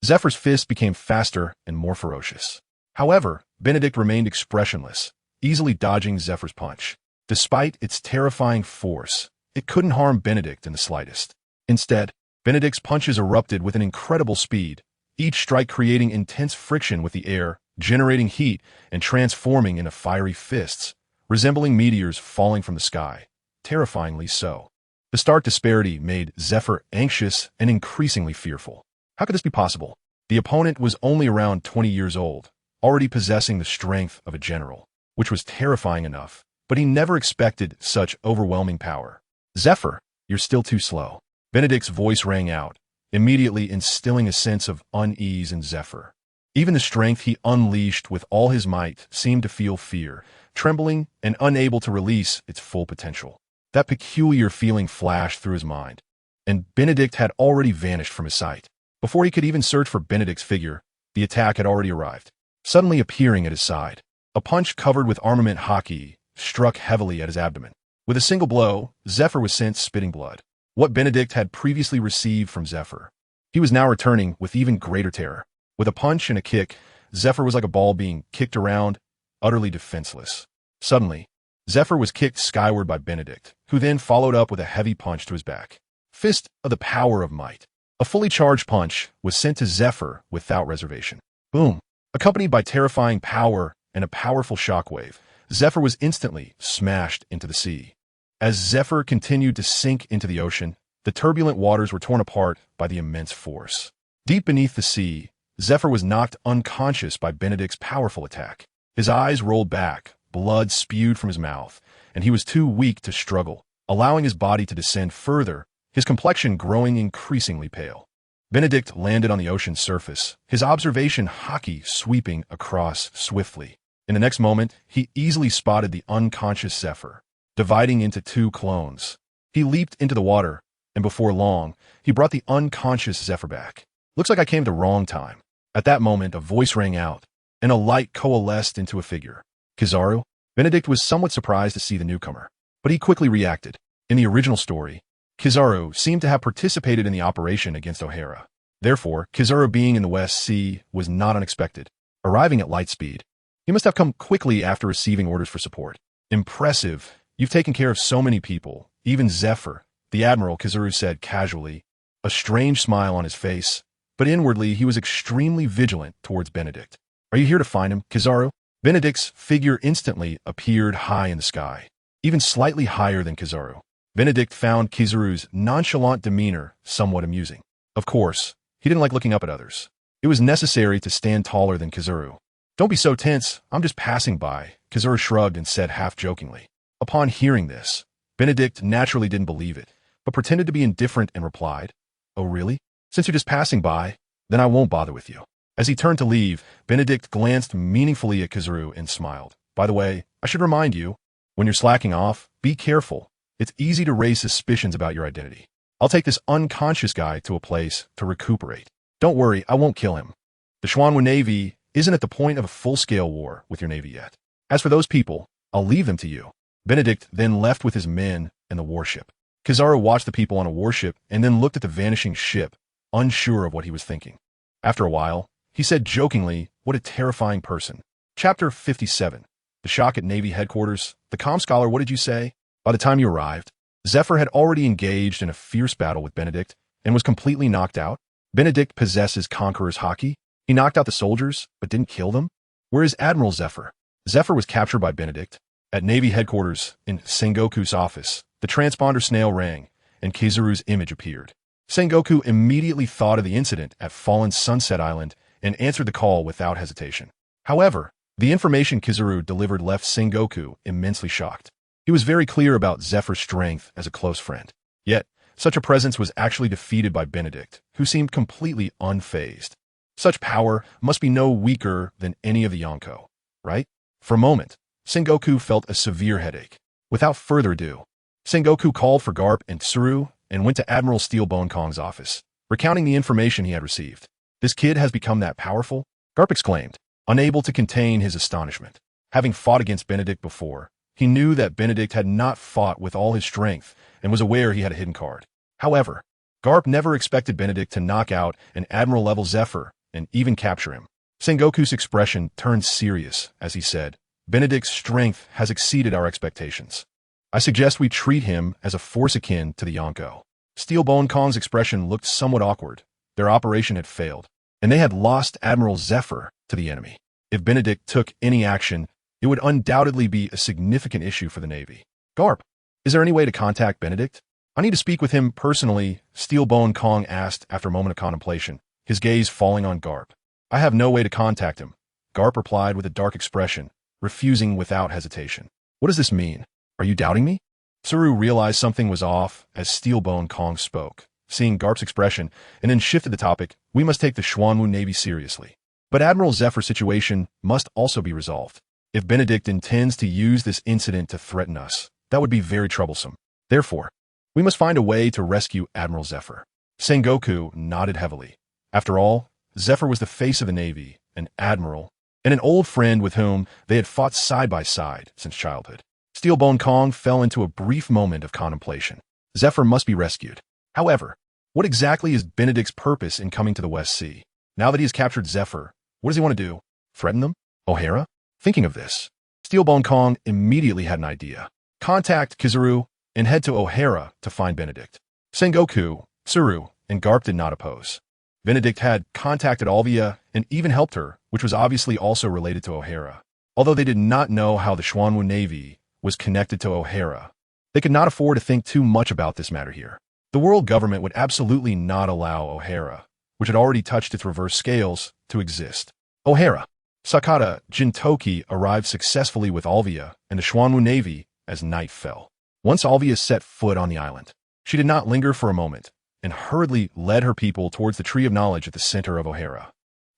Zephyr's fist became faster and more ferocious. However, Benedict remained expressionless, easily dodging Zephyr's punch. Despite its terrifying force, it couldn't harm Benedict in the slightest. Instead, Benedict's punches erupted with an incredible speed, each strike creating intense friction with the air, generating heat and transforming into fiery fists, resembling meteors falling from the sky, terrifyingly so. The stark disparity made Zephyr anxious and increasingly fearful. How could this be possible? The opponent was only around 20 years old, already possessing the strength of a general, which was terrifying enough, but he never expected such overwhelming power. Zephyr, you're still too slow. Benedict's voice rang out, immediately instilling a sense of unease in Zephyr. Even the strength he unleashed with all his might seemed to feel fear, trembling and unable to release its full potential. That peculiar feeling flashed through his mind, and Benedict had already vanished from his sight. Before he could even search for Benedict's figure, the attack had already arrived, suddenly appearing at his side. A punch covered with armament haki struck heavily at his abdomen. With a single blow, Zephyr was sent spitting blood. What Benedict had previously received from Zephyr, he was now returning with even greater terror. With a punch and a kick, Zephyr was like a ball being kicked around, utterly defenseless. Suddenly, Zephyr was kicked skyward by Benedict, who then followed up with a heavy punch to his back. Fist of the power of might. A fully charged punch was sent to Zephyr without reservation. Boom! Accompanied by terrifying power and a powerful shockwave, Zephyr was instantly smashed into the sea. As Zephyr continued to sink into the ocean, the turbulent waters were torn apart by the immense force. Deep beneath the sea, Zephyr was knocked unconscious by Benedict's powerful attack. His eyes rolled back, blood spewed from his mouth, and he was too weak to struggle, allowing his body to descend further, his complexion growing increasingly pale. Benedict landed on the ocean's surface, his observation haki sweeping across swiftly. In the next moment, he easily spotted the unconscious Zephyr, dividing into two clones. He leaped into the water, and before long, he brought the unconscious Zephyr back. Looks like I came at the wrong time. At that moment, a voice rang out, and a light coalesced into a figure. Kizaru? Benedict was somewhat surprised to see the newcomer, but he quickly reacted. In the original story, Kizaru seemed to have participated in the operation against O'Hara. Therefore, Kizaru being in the West Sea was not unexpected. Arriving at light speed, he must have come quickly after receiving orders for support. Impressive. You've taken care of so many people, even Zephyr, the Admiral, Kizaru said casually, a strange smile on his face, but inwardly he was extremely vigilant towards Benedict. Are you here to find him, Kizaru? Benedict's figure instantly appeared high in the sky, even slightly higher than Kizaru. Benedict found Kizaru's nonchalant demeanor somewhat amusing. Of course, he didn't like looking up at others. It was necessary to stand taller than Kizaru. Don't be so tense, I'm just passing by, Kizaru shrugged and said half-jokingly. Upon hearing this, Benedict naturally didn't believe it, but pretended to be indifferent and replied, Oh really? Since you're just passing by, then I won't bother with you. As he turned to leave, Benedict glanced meaningfully at Kizaru and smiled. By the way, I should remind you, when you're slacking off, be careful. It's easy to raise suspicions about your identity. I'll take this unconscious guy to a place to recuperate. Don't worry, I won't kill him. The Xuanwu Navy isn't at the point of a full-scale war with your Navy yet. As for those people, I'll leave them to you. Benedict then left with his men and the warship. Kizaru watched the people on a warship and then looked at the vanishing ship, unsure of what he was thinking. After a while, he said jokingly, what a terrifying person. Chapter 57. The shock at Navy headquarters. The comm scholar, what did you say? By the time you arrived, Zephyr had already engaged in a fierce battle with Benedict and was completely knocked out. Benedict possesses Conqueror's haki. He knocked out the soldiers, but didn't kill them. Where is Admiral Zephyr? Zephyr was captured by Benedict. At Navy headquarters, in Sengoku's office, the transponder snail rang, and Kizaru's image appeared. Sengoku immediately thought of the incident at Fallen Sunset Island and answered the call without hesitation. However, the information Kizaru delivered left Sengoku immensely shocked. He was very clear about Zephyr's strength as a close friend. Yet, such a presence was actually defeated by Benedict, who seemed completely unfazed. Such power must be no weaker than any of the Yonko, right? For a moment, Sengoku felt a severe headache. Without further ado, Sengoku called for Garp and Tsuru and went to Admiral Steelbone Kong's office, recounting the information he had received. This kid has become that powerful? Garp exclaimed, unable to contain his astonishment. Having fought against Benedict before, he knew that Benedict had not fought with all his strength and was aware he had a hidden card. However, Garp never expected Benedict to knock out an Admiral-level Zephyr and even capture him. Sengoku's expression turned serious as he said, Benedict's strength has exceeded our expectations. I suggest we treat him as a force akin to the Yonko. Steelbone Kong's expression looked somewhat awkward. Their operation had failed, and they had lost Admiral Zephyr to the enemy. If Benedict took any action, it would undoubtedly be a significant issue for the Navy. Garp, is there any way to contact Benedict? I need to speak with him personally, Steelbone Kong asked after a moment of contemplation, his gaze falling on Garp. I have no way to contact him, Garp replied with a dark expression, refusing without hesitation. What does this mean? Are you doubting me? Tsuru realized something was off as Steelbone Kong spoke, seeing Garp's expression, and then shifted the topic, we must take the Xuanwu Navy seriously. But Admiral Zephyr's situation must also be resolved. If Benedict intends to use this incident to threaten us, that would be very troublesome. Therefore, we must find a way to rescue Admiral Zephyr. Sengoku nodded heavily. After all, Zephyr was the face of the Navy, an admiral, and an old friend with whom they had fought side by side since childhood. Steelbone Kong fell into a brief moment of contemplation. Zephyr must be rescued. However, what exactly is Benedict's purpose in coming to the West Sea? Now that he has captured Zephyr, what does he want to do? Threaten them? O'Hara? Thinking of this, Steelbone Kong immediately had an idea. Contact Kizaru and head to O'Hara to find Benedict. Sengoku, Tsuru, and Garp did not oppose. Benedict had contacted Alvia and even helped her, which was obviously also related to O'Hara. Although they did not know how the Xuanwu Navy was connected to O'Hara, they could not afford to think too much about this matter here. The world government would absolutely not allow O'Hara, which had already touched its reverse scales, to exist. O'Hara, Sakata Jintoki arrived successfully with Alvia and the Xuanwu Navy as night fell. Once Alvia set foot on the island, she did not linger for a moment and hurriedly led her people towards the Tree of Knowledge at the center of O'Hara.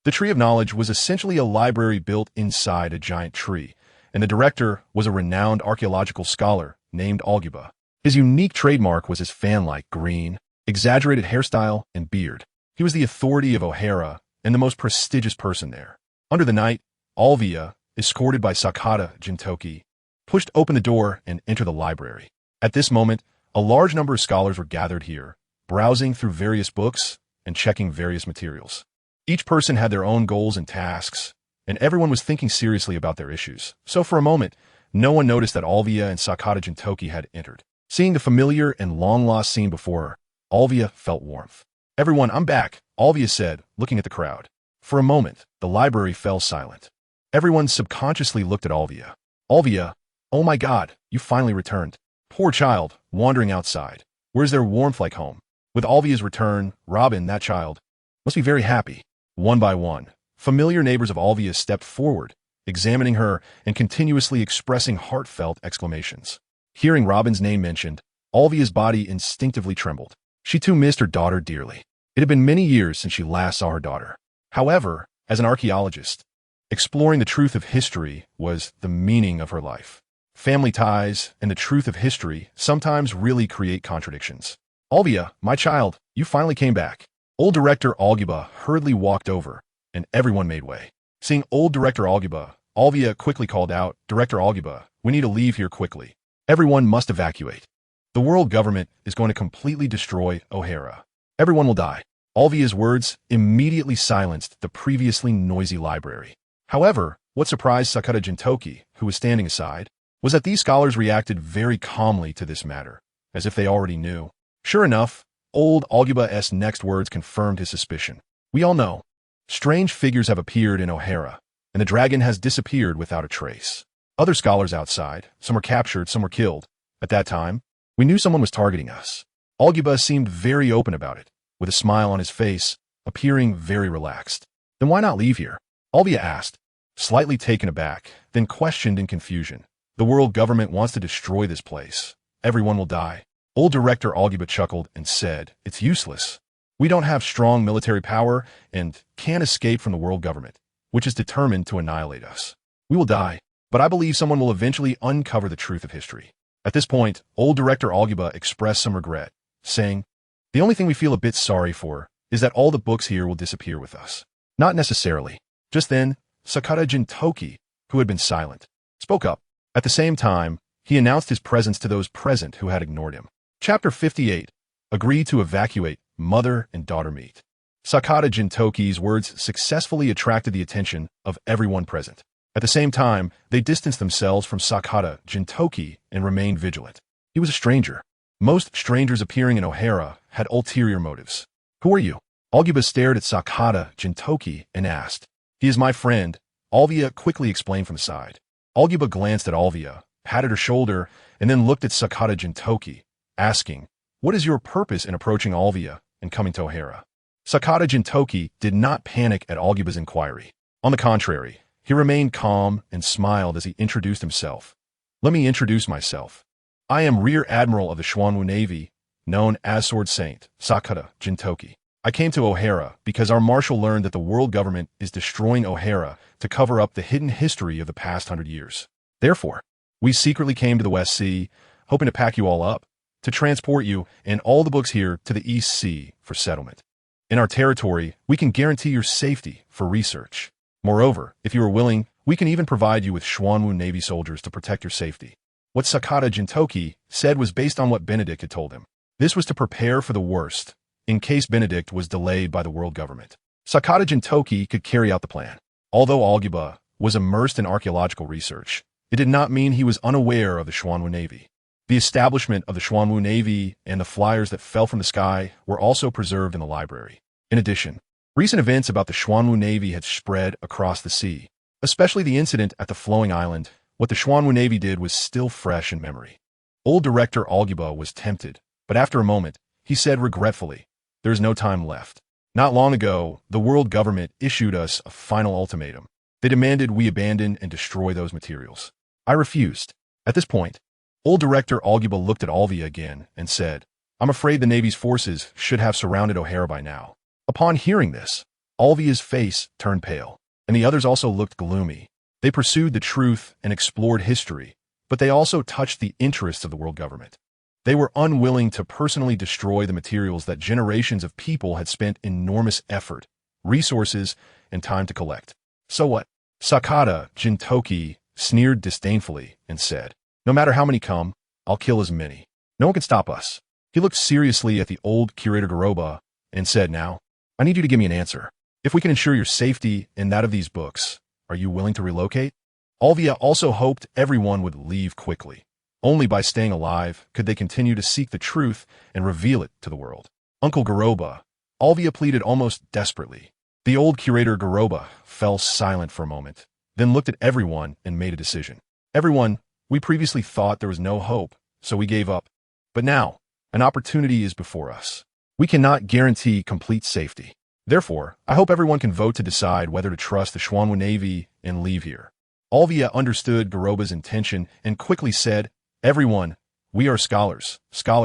The Tree of Knowledge was essentially a library built inside a giant tree, and the director was a renowned archaeological scholar named Alguba. His unique trademark was his fan-like green, exaggerated hairstyle and beard. He was the authority of O'Hara and the most prestigious person there. Under the night, Alvia, escorted by Sakata Jintoki, pushed open the door and entered the library. At this moment, a large number of scholars were gathered here, browsing through various books and checking various materials. Each person had their own goals and tasks, and everyone was thinking seriously about their issues. So for a moment, no one noticed that Alvia and Sakata Jintoki had entered. Seeing the familiar and long-lost scene before her, Alvia felt warmth. "Everyone, I'm back," Alvia said, looking at the crowd. For a moment, the library fell silent. Everyone subconsciously looked at Alvia. "Alvia, oh my God, you finally returned." Poor child, wandering outside. Where's their warmth like home? With Alvia's return, Robin, that child, must be very happy. One by one, familiar neighbors of Alvia stepped forward, examining her and continuously expressing heartfelt exclamations. Hearing Robin's name mentioned, Alvia's body instinctively trembled. She too missed her daughter dearly. It had been many years since she last saw her daughter. However, as an archaeologist, exploring the truth of history was the meaning of her life. Family ties and the truth of history sometimes really create contradictions. "Alvia, my child, you finally came back." Old Director Alguba hurriedly walked over, and everyone made way. Seeing Old Director Alguba, Alvia quickly called out, "Director Alguba, we need to leave here quickly. Everyone must evacuate. The world government is going to completely destroy O'Hara. Everyone will die." Alvia's words immediately silenced the previously noisy library. However, what surprised Sakata Jintoki, who was standing aside, was that these scholars reacted very calmly to this matter, as if they already knew. Sure enough, old Alguba's next words confirmed his suspicion. "We all know. Strange figures have appeared in O'Hara, and the dragon has disappeared without a trace. Other scholars outside, some were captured, some were killed. At that time, we knew someone was targeting us." Alguba seemed very open about it, with a smile on his face, appearing very relaxed. "Then why not leave here?" Alvia asked, slightly taken aback, then questioned in confusion. "The world government wants to destroy this place. Everyone will die." Old Director Alguba chuckled and said, "It's useless. We don't have strong military power and can't escape from the world government, which is determined to annihilate us. We will die, but I believe someone will eventually uncover the truth of history." At this point, Old Director Alguba expressed some regret, saying, "The only thing we feel a bit sorry for is that all the books here will disappear with us." "Not necessarily." Just then, Sakata Jintoki, who had been silent, spoke up. At the same time, he announced his presence to those present who had ignored him. Chapter 58. Agree to evacuate. Mother and daughter meet. Sakata Jintoki's words successfully attracted the attention of everyone present. At the same time, they distanced themselves from Sakata Jintoki and remained vigilant. He was a stranger. Most strangers appearing in O'Hara had ulterior motives. "Who are you?" Alguba stared at Sakata Jintoki and asked. "He is my friend," Alvia quickly explained from the side. Alguba glanced at Alvia, patted her shoulder, and then looked at Sakata Jintoki, asking, "What is your purpose in approaching Alvia and coming to O'Hara?" Sakata Jintoki did not panic at Alguba's inquiry. On the contrary, he remained calm and smiled as he introduced himself. "Let me introduce myself. I am Rear Admiral of the Xuanwu Navy, known as Sword Saint, Sakata Jintoki. I came to O'Hara because our marshal learned that the world government is destroying O'Hara to cover up the hidden history of the past 100 years. Therefore, we secretly came to the West Sea, hoping to pack you all up, to transport you and all the books here to the East Sea for settlement. In our territory, we can guarantee your safety for research. Moreover, if you are willing, we can even provide you with Xuanwu Navy soldiers to protect your safety. What Sakata Jintoki said was based on what Benedict had told him. This was to prepare for the worst, in case Benedict was delayed by the world government. Sakata Jintoki could carry out the plan. Although Alguba was immersed in archaeological research, it did not mean he was unaware of the Xuanwu Navy. The establishment of the Xuanwu Navy and the flyers that fell from the sky were also preserved in the library. In addition, recent events about the Xuanwu Navy had spread across the sea, especially the incident at the floating island. What the Xuanwu Navy did was still fresh in memory. Old Director Alguba was tempted, but after a moment, he said regretfully, "There is no time left. Not long ago, the world government issued us a final ultimatum. They demanded we abandon and destroy those materials. I refused." At this point, Old Director Alguba looked at Alvia again and said, "I'm afraid the Navy's forces should have surrounded O'Hara by now." Upon hearing this, Alvia's face turned pale, and the others also looked gloomy. They pursued the truth and explored history, but they also touched the interests of the world government. They were unwilling to personally destroy the materials that generations of people had spent enormous effort, resources, and time to collect. "So what?" Sakata Jintoki sneered disdainfully and said, "No matter how many come, I'll kill as many. No one can stop us." He looked seriously at the old curator Garoba and said, "Now, I need you to give me an answer. If we can ensure your safety and that of these books, are you willing to relocate?" Alvia also hoped everyone would leave quickly. Only by staying alive could they continue to seek the truth and reveal it to the world. "Uncle Garoba," Alvia pleaded almost desperately. The old curator Garoba fell silent for a moment, then looked at everyone and made a decision. "Everyone, we previously thought there was no hope, so we gave up. But now, an opportunity is before us. We cannot guarantee complete safety. Therefore, I hope everyone can vote to decide whether to trust the Xuanwu Navy and leave here." Alvia understood Garoba's intention and quickly said, "Everyone, we are scholars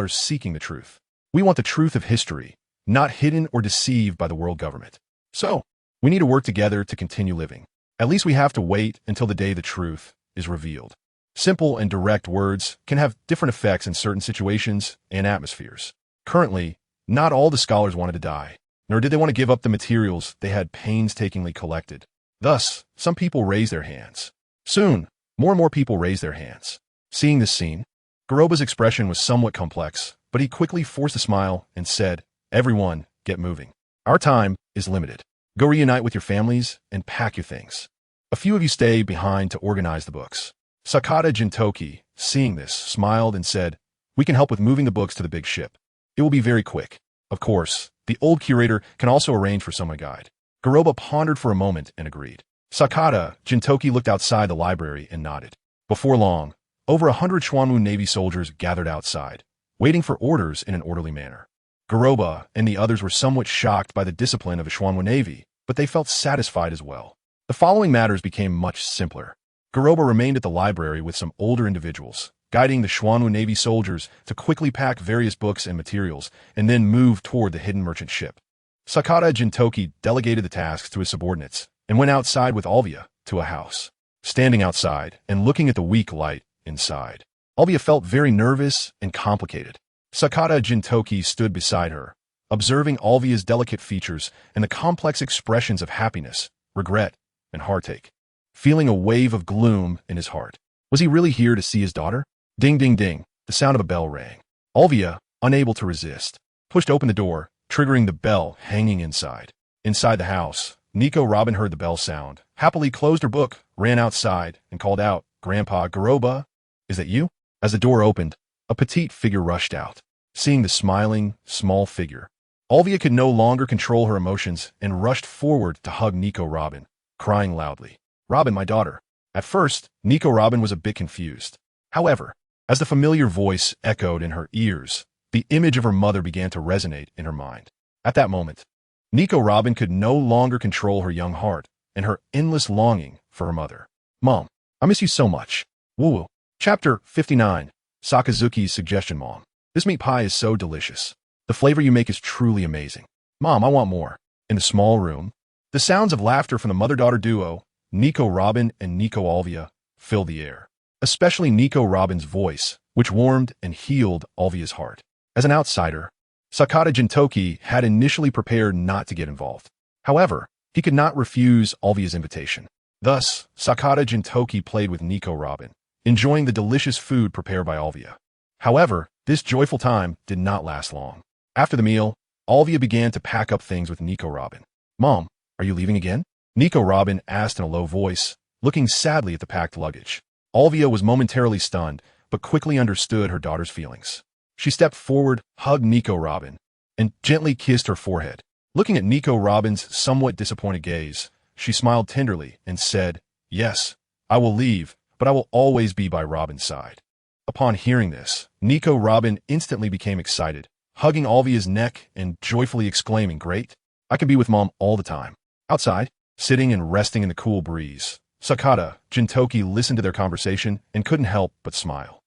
seeking the truth. We want the truth of history, not hidden or deceived by the world government. So, we need to work together to continue living. At least we have to wait until the day the truth is revealed." Simple and direct words can have different effects in certain situations and atmospheres. Currently, not all the scholars wanted to die, nor did they want to give up the materials they had painstakingly collected. Thus, some people raised their hands. Soon, more and more people raised their hands. Seeing this scene, Garoba's expression was somewhat complex, but he quickly forced a smile and said, "Everyone, get moving. Our time is limited. Go reunite with your families and pack your things. A few of you stay behind to organize the books." Sakata Jintoki, seeing this, smiled and said, "We can help with moving the books to the big ship. It will be very quick. Of course, the old curator can also arrange for someone guide." Garoba pondered for a moment and agreed. Sakata Jintoki looked outside the library and nodded. Before long, over 100 Xuanwu Navy soldiers gathered outside, waiting for orders in an orderly manner. Garoba and the others were somewhat shocked by the discipline of the Xuanwu Navy, but they felt satisfied as well. The following matters became much simpler. Garoba remained at the library with some older individuals, guiding the Xuanwu Navy soldiers to quickly pack various books and materials and then move toward the hidden merchant ship. Sakata Jintoki delegated the tasks to his subordinates and went outside with Alvia to a house. Standing outside and looking at the weak light inside, Alvia felt very nervous and complicated. Sakata Jintoki stood beside her, observing Alvia's delicate features and the complex expressions of happiness, regret, and heartache, feeling a wave of gloom in his heart. Was he really here to see his daughter? Ding, ding, ding, the sound of a bell rang. Alvia, unable to resist, pushed open the door, triggering the bell hanging inside. Inside the house, Nico Robin heard the bell sound, happily closed her book, ran outside, and called out, "Grandpa Garoba, is that you?" As the door opened, a petite figure rushed out. Seeing the smiling, small figure, Alvia could no longer control her emotions and rushed forward to hug Nico Robin, crying loudly, "Robin, my daughter." At first, Nico Robin was a bit confused. However, as the familiar voice echoed in her ears, the image of her mother began to resonate in her mind. At that moment, Nico Robin could no longer control her young heart and her endless longing for her mother. "Mom, I miss you so much." Woo. Chapter 59. Sakazuki's Suggestion. "Mom, this meat pie is so delicious. The flavor you make is truly amazing. Mom, I want more. In the small room, the sounds of laughter from the mother-daughter duo, Nico Robin and Nico Alvia, filled the air. Especially Nico Robin's voice, which warmed and healed Alvia's heart. As an outsider, Sakata Jintoki had initially prepared not to get involved. However, he could not refuse Alvia's invitation. Thus, Sakata Jintoki played with Nico Robin, enjoying the delicious food prepared by Alvia. However, this joyful time did not last long. After the meal, Alvia began to pack up things with Nico Robin. Mom, are you leaving again? Nico Robin asked in a low voice, looking sadly at the packed luggage. Alvia was momentarily stunned, but quickly understood her daughter's feelings. She stepped forward, hugged Nico Robin, and gently kissed her forehead. Looking at Nico Robin's somewhat disappointed gaze, she smiled tenderly and said, "Yes, I will leave, but I will always be by Robin's side." Upon hearing this, Nico Robin instantly became excited, hugging Alvia's neck and joyfully exclaiming, "Great, I can be with Mom all the time." Outside, sitting and resting in the cool breeze, Sakata Jintoki listened to their conversation and couldn't help but smile.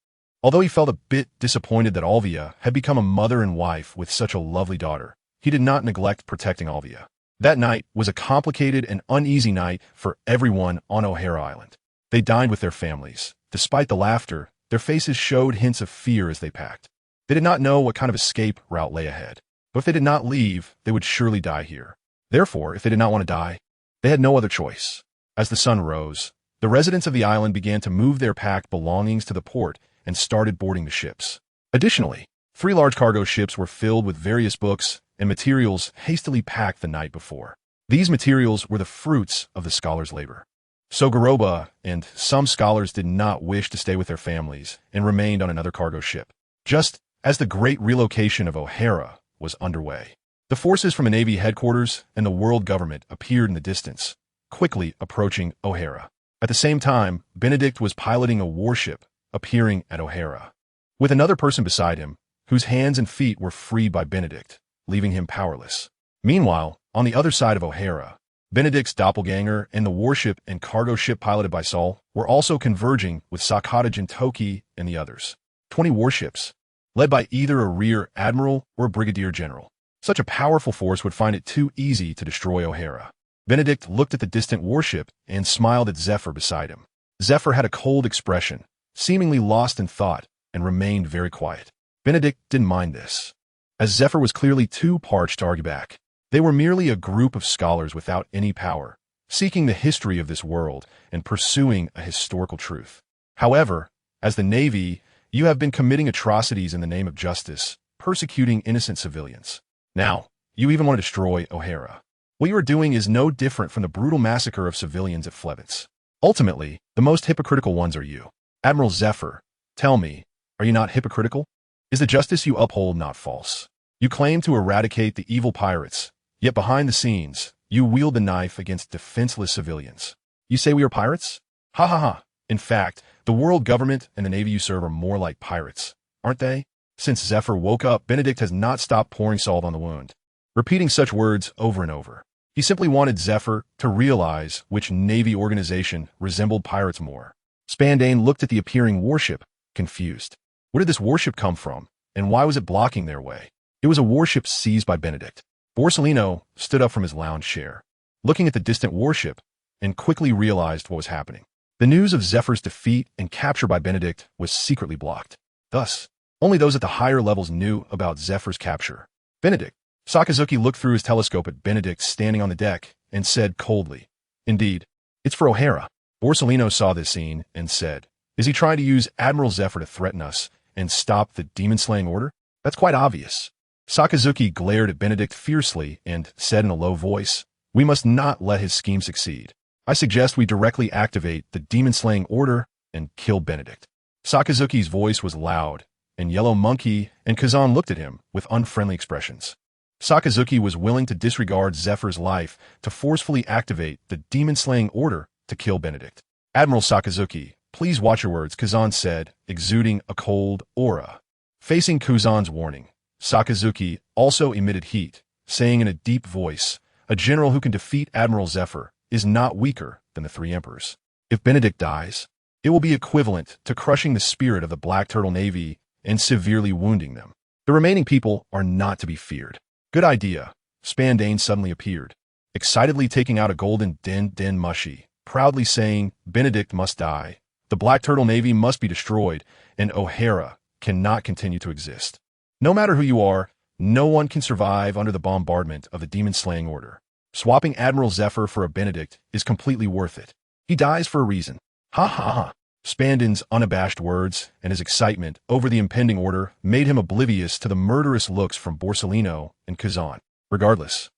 Although he felt a bit disappointed that Alvia had become a mother and wife with such a lovely daughter, he did not neglect protecting Alvia. That night was a complicated and uneasy night for everyone on O'Hara Island. They dined with their families. Despite the laughter, their faces showed hints of fear as they packed. They did not know what kind of escape route lay ahead. But if they did not leave, they would surely die here. Therefore, if they did not want to die, they had no other choice. As the sun rose, the residents of the island began to move their packed belongings to the port and started boarding the ships. Additionally, 3 large cargo ships were filled with various books and materials hastily packed the night before. These materials were the fruits of the scholars' labor. Sogoroba and some scholars did not wish to stay with their families and remained on another cargo ship. Just as the great relocation of O'Hara was underway, the forces from the Navy headquarters and the world government appeared in the distance, quickly approaching O'Hara. At the same time, Benedict was piloting a warship appearing at O'Hara, with another person beside him, whose hands and feet were freed by Benedict, leaving him powerless. Meanwhile, on the other side of O'Hara, Benedict's doppelganger and the warship and cargo ship piloted by Saul were also converging with Sakata Jintoki and the others. 20 warships, led by either a rear admiral or a brigadier general. Such a powerful force would find it too easy to destroy O'Hara. Benedict looked at the distant warship and smiled at Zephyr beside him. Zephyr had a cold expression, seemingly lost in thought, and remained very quiet. Benedict didn't mind this, as Zephyr was clearly too parched to argue back. They were merely a group of scholars without any power, seeking the history of this world and pursuing a historical truth. However, as the Navy, you have been committing atrocities in the name of justice, persecuting innocent civilians. Now, you even want to destroy O'Hara. What you are doing is no different from the brutal massacre of civilians at Flevance. Ultimately, the most hypocritical ones are you. Admiral Zephyr, tell me, are you not hypocritical? Is the justice you uphold not false? You claim to eradicate the evil pirates, yet behind the scenes, you wield the knife against defenseless civilians. You say we are pirates? Ha ha ha. In fact, the world government and the Navy you serve are more like pirates, aren't they? Since Zephyr woke up, Benedict has not stopped pouring salt on the wound, repeating such words over and over. He simply wanted Zephyr to realize which Navy organization resembled pirates more. Spandane looked at the appearing warship, confused. Where did this warship come from, and why was it blocking their way? It was a warship seized by Benedict. Borsellino stood up from his lounge chair, looking at the distant warship, and quickly realized what was happening. The news of Zephyr's defeat and capture by Benedict was secretly blocked. Thus, only those at the higher levels knew about Zephyr's capture. Benedict. Sakazuki looked through his telescope at Benedict standing on the deck and said coldly, "Indeed, it's for O'Hara." Borsellino saw this scene and said, "Is he trying to use Admiral Zephyr to threaten us and stop the demon-slaying order? That's quite obvious." Sakazuki glared at Benedict fiercely and said in a low voice, "We must not let his scheme succeed. I suggest we directly activate the demon-slaying order and kill Benedict." Sakazuki's voice was loud, and Yellow Monkey and Kazan looked at him with unfriendly expressions. Sakazuki was willing to disregard Zephyr's life to forcefully activate the demon-slaying order to kill Benedict. "Admiral Sakazuki, please watch your words," Kazan said, exuding a cold aura. Facing Kazan's warning, Sakazuki also emitted heat, saying in a deep voice, "A general who can defeat Admiral Zephyr is not weaker than the 3 emperors. If Benedict dies, it will be equivalent to crushing the spirit of the Black Turtle Navy and severely wounding them. The remaining people are not to be feared." "Good idea," Spandane suddenly appeared, excitedly taking out a golden den mushy, proudly saying, Benedict must die, the Black Turtle Navy must be destroyed, and O'Hara cannot continue to exist. No matter who you are, no one can survive under the bombardment of the demon-slaying order. Swapping Admiral Zephyr for a Benedict is completely worth it. He dies for a reason. Ha ha ha. Spandane's unabashed words and his excitement over the impending order made him oblivious to the murderous looks from Borsellino and Kazan. Regardless,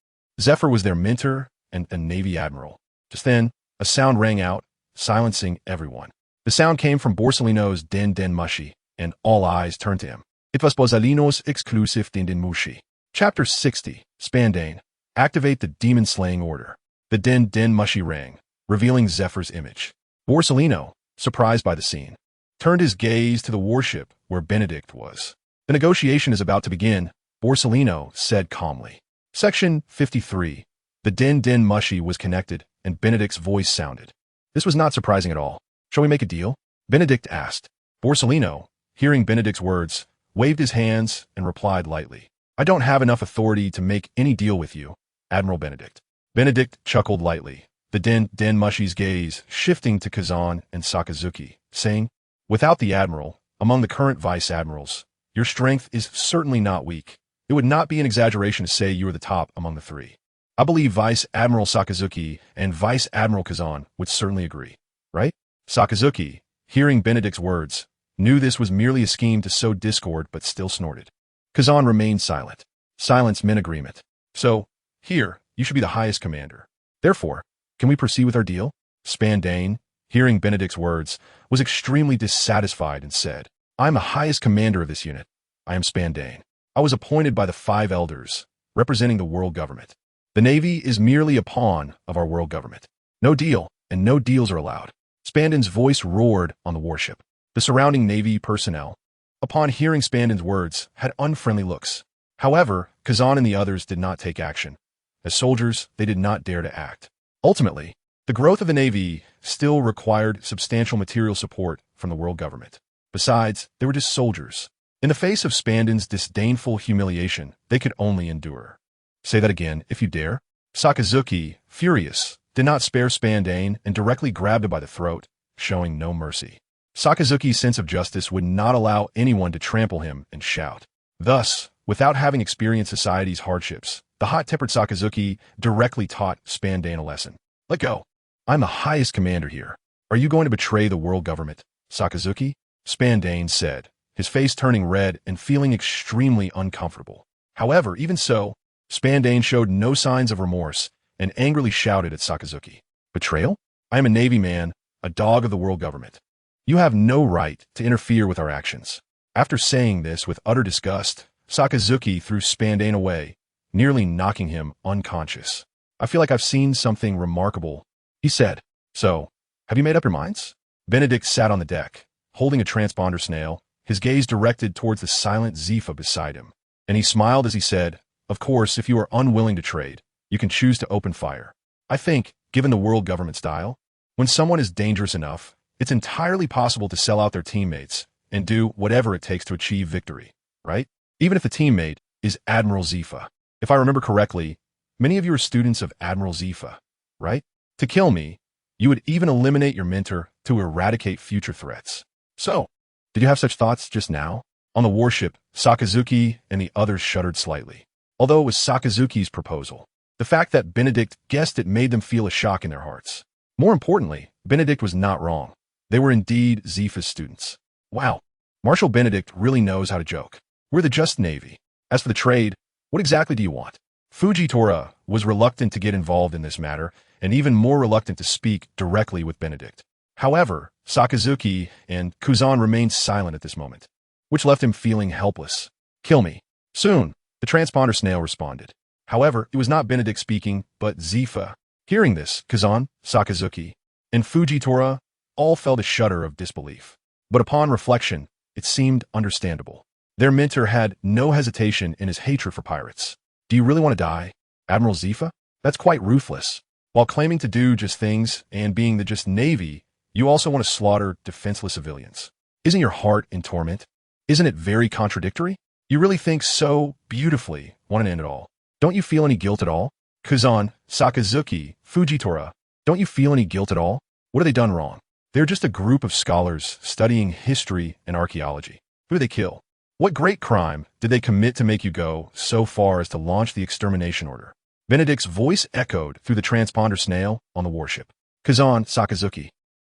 Zephyr was their mentor and a Navy admiral. Just then, a sound rang out, silencing everyone. The sound came from Borsellino's den mushy, and all eyes turned to him. It was Borsellino's exclusive den mushy. Chapter 60, Spandane. Activate the demon-slaying order. The den mushy rang, revealing Zephyr's image. Borsellino, surprised by the scene, turned his gaze to the warship where Benedict was. The negotiation is about to begin, Borsellino said calmly. Section 53. The den mushy was connected, and Benedict's voice sounded. This was not surprising at all. Shall we make a deal? Benedict asked. Borsellino, hearing Benedict's words, waved his hands and replied lightly. I don't have enough authority to make any deal with you, Admiral Benedict. Benedict chuckled lightly, the den mushy's gaze shifting to Kazan and Sakazuki, saying, Without the Admiral, among the current Vice Admirals, your strength is certainly not weak. It would not be an exaggeration to say you are the top among the three. I believe Vice Admiral Sakazuki and Vice Admiral Kazan would certainly agree, right? Sakazuki, hearing Benedict's words, knew this was merely a scheme to sow discord but still snorted. Kazan remained silent. Silence meant agreement. So, here, you should be the highest commander. Therefore, can we proceed with our deal? Spandane, hearing Benedict's words, was extremely dissatisfied and said, I am the highest commander of this unit. I am Spandane. I was appointed by the 5 elders, representing the world government. The Navy is merely a pawn of our world government. No deal, and no deals are allowed. Spandane's voice roared on the warship. The surrounding Navy personnel, upon hearing Spandane's words, had unfriendly looks. However, Kazan and the others did not take action. As soldiers, they did not dare to act. Ultimately, the growth of the Navy still required substantial material support from the world government. Besides, they were just soldiers. In the face of Spandane's disdainful humiliation, they could only endure. Say that again, if you dare. Sakazuki, furious, did not spare Spandane and directly grabbed him by the throat, showing no mercy. Sakazuki's sense of justice would not allow anyone to trample him and shout. Thus, without having experienced society's hardships, the hot-tempered Sakazuki directly taught Spandane a lesson. Let go. I'm the highest commander here. Are you going to betray the world government, Sakazuki? Spandane said, his face turning red and feeling extremely uncomfortable. However, even so, Spandane showed no signs of remorse and angrily shouted at Sakazuki. Betrayal? I am a Navy man, a dog of the world government. You have no right to interfere with our actions. After saying this with utter disgust, Sakazuki threw Spandane away, nearly knocking him unconscious. I feel like I've seen something remarkable, he said. So, have you made up your minds? Benedict sat on the deck, holding a transponder snail, his gaze directed towards the silent Zifa beside him. And he smiled as he said, Of course, if you are unwilling to trade, you can choose to open fire. I think, given the world government style, when someone is dangerous enough, it's entirely possible to sell out their teammates and do whatever it takes to achieve victory, right? Even if the teammate is Admiral Zifa. If I remember correctly, many of you are students of Admiral Zifa, right? To kill me, you would even eliminate your mentor to eradicate future threats. So, did you have such thoughts just now? On the warship, Sakazuki and the others shuddered slightly. Although it was Sakazuki's proposal, the fact that Benedict guessed it made them feel a shock in their hearts. More importantly, Benedict was not wrong. They were indeed Zifa's students. Wow, Marshal Benedict really knows how to joke. We're the just Navy. As for the trade, what exactly do you want? Fujitora was reluctant to get involved in this matter, and even more reluctant to speak directly with Benedict. However, Sakazuki and Kuzan remained silent at this moment, which left him feeling helpless. Kill me. Soon, the transponder snail responded. However, it was not Benedict speaking, but Zifa. Hearing this, Kazan, Sakazuki, and Fujitora all felt a shudder of disbelief. But upon reflection, it seemed understandable. Their mentor had no hesitation in his hatred for pirates. Do you really want to die, Admiral Zifa? That's quite ruthless. While claiming to do just things and being the just Navy, you also want to slaughter defenseless civilians. Isn't your heart in torment? Isn't it very contradictory? You really think so beautifully want an end at all. Don't you feel any guilt at all? Kazan, Sakazuki, Fujitora, don't you feel any guilt at all? What have they done wrong? They're just a group of scholars studying history and archaeology. Who did they kill? What great crime did they commit to make you go so far as to launch the extermination order? Benedict's voice echoed through the transponder snail on the warship. Kazan, Sakazuki,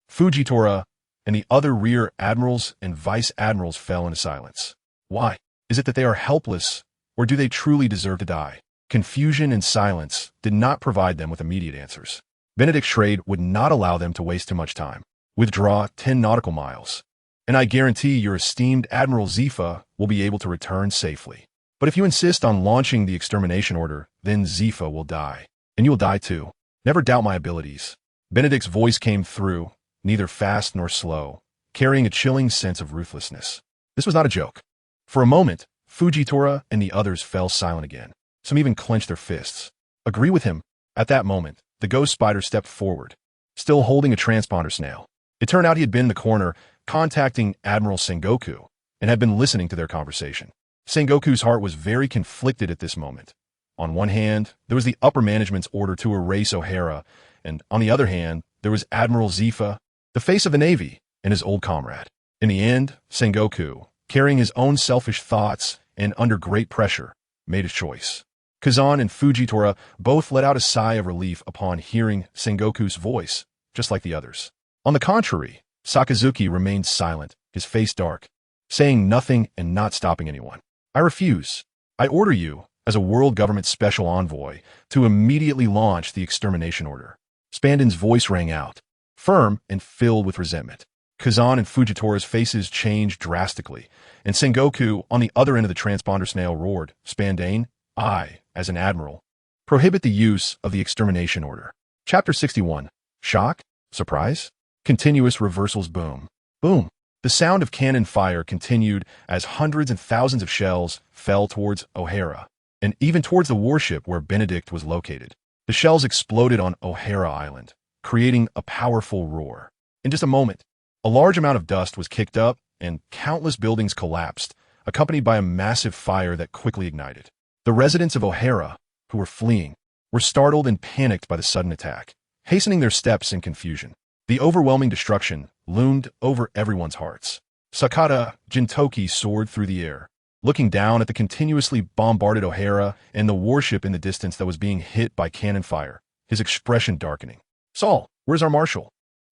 Fujitora, and the other rear admirals and vice admirals fell into silence. Why? Is it that they are helpless, or do they truly deserve to die? Confusion and silence did not provide them with immediate answers. Benedict Schrade would not allow them to waste too much time. Withdraw 10 nautical miles, and I guarantee your esteemed Admiral Zifa will be able to return safely. But if you insist on launching the extermination order, then Zifa will die. And you will die too. Never doubt my abilities. Benedict's voice came through, neither fast nor slow, carrying a chilling sense of ruthlessness. This was not a joke. For a moment, Fujitora and the others fell silent again. Some even clenched their fists. Agree with him. At that moment, the ghost spider stepped forward, still holding a transponder snail. It turned out he had been in the corner, contacting Admiral Sengoku, and had been listening to their conversation. Sengoku's heart was very conflicted at this moment. On one hand, there was the upper management's order to erase O'Hara, and on the other hand, there was Admiral Zifa, the face of the Navy, and his old comrade. In the end, Sengoku, carrying his own selfish thoughts and under great pressure, made his choice. Kazan and Fujitora both let out a sigh of relief upon hearing Sengoku's voice, just like the others. On the contrary, Sakazuki remained silent, his face dark, saying nothing and not stopping anyone. I refuse. I order you, as a world government special envoy, to immediately launch the extermination order. Spandon's voice rang out, firm and filled with resentment. Kazan and Fujitora's faces changed drastically, and Sengoku, on the other end of the transponder snail, roared, Spandane, I, as an admiral, prohibit the use of the extermination order. Chapter 61. Shock? Surprise? Continuous reversals boom. Boom. The sound of cannon fire continued as hundreds and thousands of shells fell towards O'Hara, and even towards the warship where Benedict was located. The shells exploded on O'Hara Island, creating a powerful roar. In just a moment, a large amount of dust was kicked up, and countless buildings collapsed, accompanied by a massive fire that quickly ignited. The residents of O'Hara, who were fleeing, were startled and panicked by the sudden attack, hastening their steps in confusion. The overwhelming destruction loomed over everyone's hearts. Sakata Jintoki soared through the air, looking down at the continuously bombarded O'Hara and the warship in the distance that was being hit by cannon fire, his expression darkening. Saul, where's our marshal?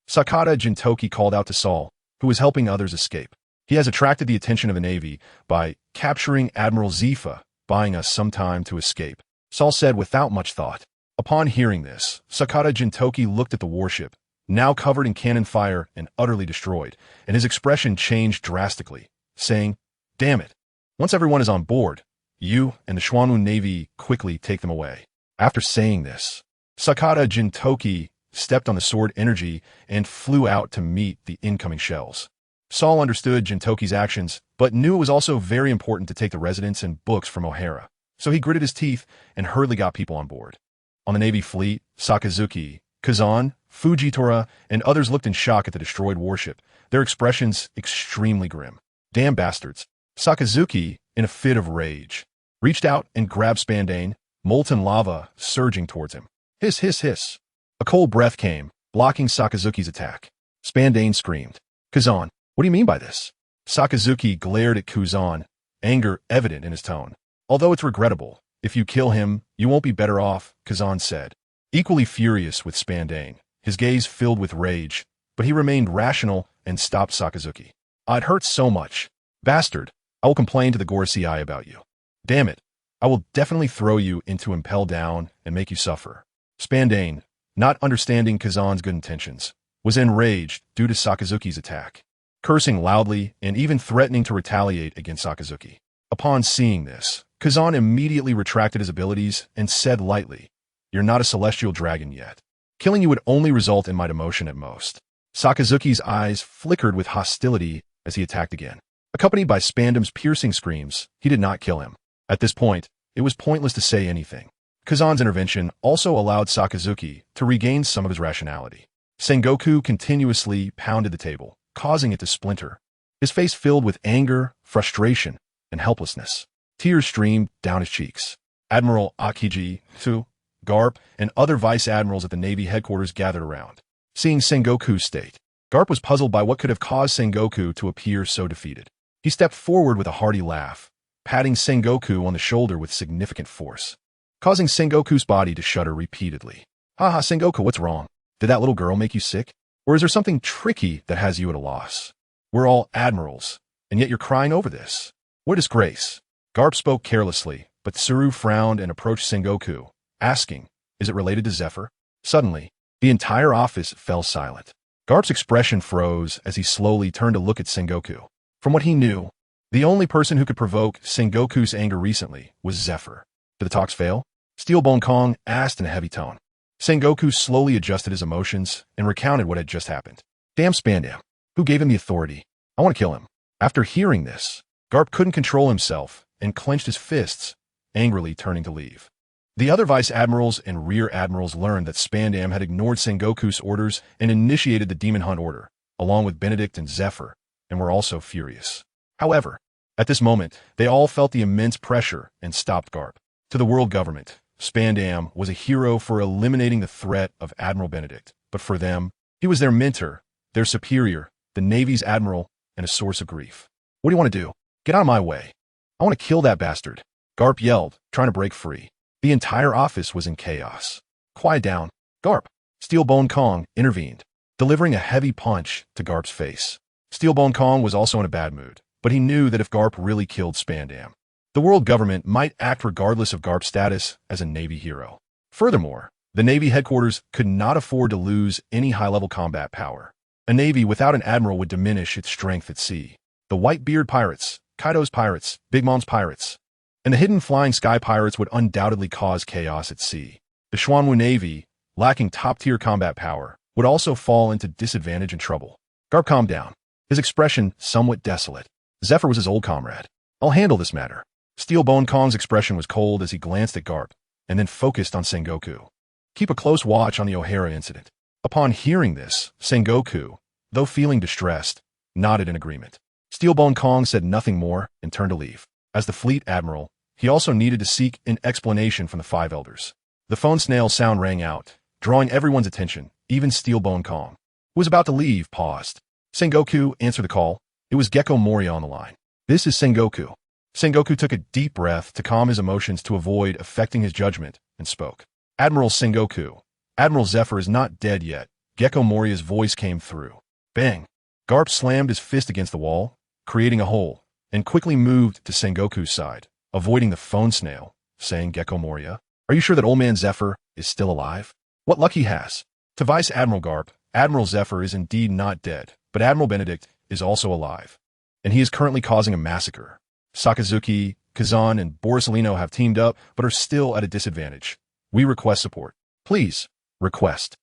Sakata Jintoki called out to Saul, who was helping others escape. He has attracted the attention of the Navy by capturing Admiral Zifa, buying us some time to escape, Saul said without much thought. Upon hearing this, Sakata Jintoki looked at the warship, now covered in cannon fire and utterly destroyed, and his expression changed drastically, saying, Damn it. Once everyone is on board, you and the Xuanwu Navy quickly take them away. After saying this, Sakata Jintoki stepped on the sword energy and flew out to meet the incoming shells. Saul understood Jintoki's actions, but knew it was also very important to take the residents and books from O'Hara, so he gritted his teeth and hurriedly got people on board. On the Navy fleet, Sakazuki, Kazan, Fujitora, and others looked in shock at the destroyed warship, their expressions extremely grim. Damn bastards. Sakazuki, in a fit of rage, reached out and grabbed Spandane, molten lava surging towards him. Hiss, hiss, hiss. A cold breath came, blocking Sakazuki's attack. Spandane screamed. Kazan, what do you mean by this? Sakazuki glared at Kazan, anger evident in his tone. Although it's regrettable, if you kill him, you won't be better off, Kazan said. Equally furious with Spandane, his gaze filled with rage, but he remained rational and stopped Sakazuki. It hurts so much. Bastard, I will complain to the Gorosei about you. Damn it, I will definitely throw you into Impel Down and make you suffer. Spandane, not understanding Kazan's good intentions, was enraged due to Sakazuki's attack, cursing loudly and even threatening to retaliate against Sakazuki. Upon seeing this, Kazan immediately retracted his abilities and said lightly, You're not a celestial dragon yet. Killing you would only result in my demotion at most. Sakazuki's eyes flickered with hostility as he attacked again. Accompanied by Spandam's piercing screams, he did not kill him. At this point, it was pointless to say anything. Kazan's intervention also allowed Sakazuki to regain some of his rationality. Sengoku continuously pounded the table, causing it to splinter. His face filled with anger, frustration, and helplessness. Tears streamed down his cheeks. Admiral Akiji, Su, Garp, and other vice admirals at the Navy headquarters gathered around. Seeing Sengoku's state, Garp was puzzled by what could have caused Sengoku to appear so defeated. He stepped forward with a hearty laugh, patting Sengoku on the shoulder with significant force, causing Sengoku's body to shudder repeatedly. Haha, Sengoku, what's wrong? Did that little girl make you sick? Or is there something tricky that has you at a loss? We're all admirals, and yet you're crying over this. What disgrace? Garp spoke carelessly, but Tsuru frowned and approached Sengoku, asking, is it related to Zephyr? Suddenly, the entire office fell silent. Garp's expression froze as he slowly turned to look at Sengoku. From what he knew, the only person who could provoke Sengoku's anger recently was Zephyr. Did the talks fail? Steelbone Kong asked in a heavy tone. Sengoku slowly adjusted his emotions and recounted what had just happened. Damn Spandam. Who gave him the authority? I want to kill him. After hearing this, Garp couldn't control himself and clenched his fists, angrily turning to leave. The other vice admirals and rear admirals learned that Spandam had ignored Sengoku's orders and initiated the Demon Hunt order, along with Benedict and Zephyr, and were also furious. However, at this moment, they all felt the immense pressure and stopped Garp. To the world government, Spandam was a hero for eliminating the threat of Admiral Benedict, but for them, he was their mentor, their superior, the Navy's admiral, and a source of grief. What do you want to do? Get out of my way. I want to kill that bastard, Garp yelled, trying to break free. The entire office was in chaos. Quiet down, Garp. Steelbone Kong intervened, delivering a heavy punch to Garp's face. Steelbone Kong was also in a bad mood, but he knew that if Garp really killed Spandam, the world government might act regardless of Garp's status as a Navy hero. Furthermore, the Navy headquarters could not afford to lose any high-level combat power. A Navy without an admiral would diminish its strength at sea. The Whitebeard Pirates, Kaido's Pirates, Big Mom's Pirates, and the Hidden Flying Sky Pirates would undoubtedly cause chaos at sea. The Xuanwu Navy, lacking top-tier combat power, would also fall into disadvantage and trouble. Garp calmed down, his expression somewhat desolate. Zephyr was his old comrade. I'll handle this matter. Steelbone Kong's expression was cold as he glanced at Garp, and then focused on Sengoku. Keep a close watch on the O'Hara incident. Upon hearing this, Sengoku, though feeling distressed, nodded in agreement. Steelbone Kong said nothing more and turned to leave. As the fleet admiral, he also needed to seek an explanation from the five elders. The phone snail sound rang out, drawing everyone's attention, even Steelbone Kong, who was about to leave, paused. Sengoku answered the call. It was Gecko Moria on the line. This is Sengoku. Sengoku took a deep breath to calm his emotions to avoid affecting his judgment, and spoke. Admiral Sengoku, Admiral Zephyr is not dead yet. Gecko Moria's voice came through. Bang! Garp slammed his fist against the wall, creating a hole, and quickly moved to Sengoku's side, avoiding the phone snail, saying, Gecko Moria, are you sure that old man Zephyr is still alive? What luck he has. To Vice Admiral Garp, Admiral Zephyr is indeed not dead, but Admiral Benedict is also alive, and he is currently causing a massacre. Sakazuki, Kazan, and Borisolino have teamed up, but are still at a disadvantage. We request support. Please, request.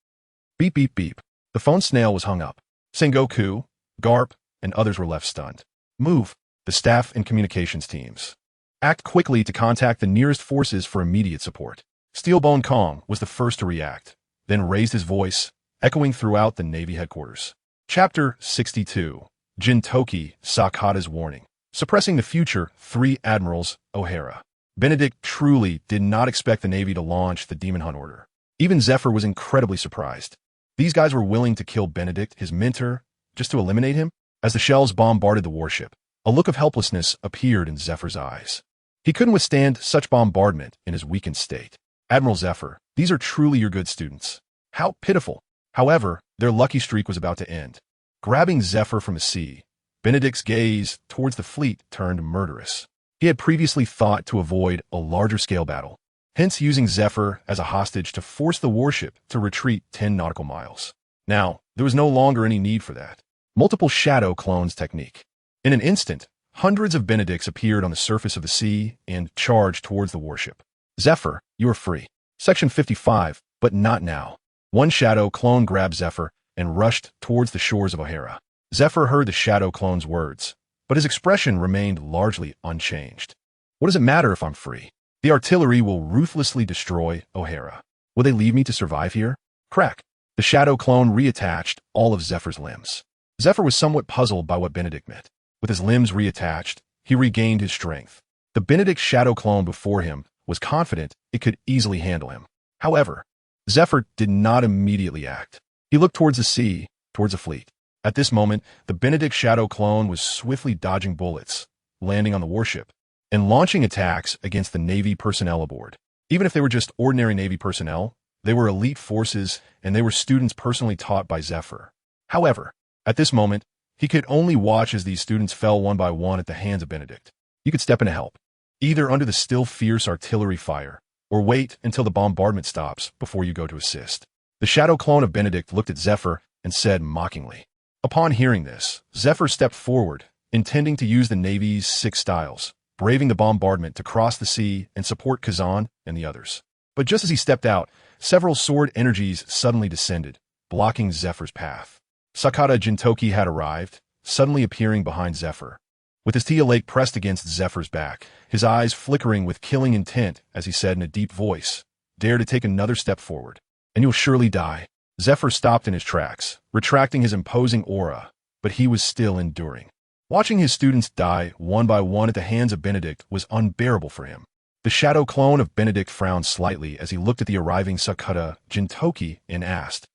Beep, beep, beep. The phone snail was hung up. Sengoku, Garp, and others were left stunned. Move, the staff and communications teams. Act quickly to contact the nearest forces for immediate support. Steelbone Kong was the first to react, then raised his voice, echoing throughout the Navy headquarters. Chapter 62. Jintoki Sakata's Warning. Suppressing the future, 3 admirals, O'Hara. Benedict truly did not expect the Navy to launch the Demon Hunt order. Even Zephyr was incredibly surprised. These guys were willing to kill Benedict, his mentor, just to eliminate him? As the shells bombarded the warship, a look of helplessness appeared in Zephyr's eyes. He couldn't withstand such bombardment in his weakened state. Admiral Zephyr, these are truly your good students. How pitiful. However, their lucky streak was about to end. Grabbing Zephyr from the sea, Benedict's gaze towards the fleet turned murderous. He had previously thought to avoid a larger-scale battle, hence using Zephyr as a hostage to force the warship to retreat 10 nautical miles. Now, there was no longer any need for that. Multiple shadow clones technique. In an instant, hundreds of Benedicts appeared on the surface of the sea and charged towards the warship. Zephyr, you are free. Section 55, but not now. One shadow clone grabbed Zephyr and rushed towards the shores of O'Hara. Zephyr heard the shadow clone's words, but his expression remained largely unchanged. What does it matter if I'm free? The artillery will ruthlessly destroy O'Hara. Will they leave me to survive here? Crack. The shadow clone reattached all of Zephyr's limbs. Zephyr was somewhat puzzled by what Benedict meant. With his limbs reattached, he regained his strength. The Benedict shadow clone before him was confident it could easily handle him. However, Zephyr did not immediately act. He looked towards the sea, towards the fleet. At this moment, the Benedict Shadow clone was swiftly dodging bullets, landing on the warship, and launching attacks against the Navy personnel aboard. Even if they were just ordinary Navy personnel, they were elite forces and they were students personally taught by Zephyr. However, at this moment, he could only watch as these students fell one by one at the hands of Benedict. You could step in to help, either under the still fierce artillery fire, or wait until the bombardment stops before you go to assist. The shadow clone of Benedict looked at Zephyr and said mockingly. Upon hearing this, Zephyr stepped forward, intending to use the Navy's 6 styles, braving the bombardment to cross the sea and support Kazan and the others. But just as he stepped out, several sword energies suddenly descended, blocking Zephyr's path. Sakata Jintoki had arrived, suddenly appearing behind Zephyr. With his Tia Lake pressed against Zephyr's back, his eyes flickering with killing intent as he said in a deep voice, "Dare to take another step forward, and you'll surely die." Zephyr stopped in his tracks, retracting his imposing aura, but he was still enduring. Watching his students die one by one at the hands of Benedict was unbearable for him. The shadow clone of Benedict frowned slightly as he looked at the arriving Sakata Jintoki and asked,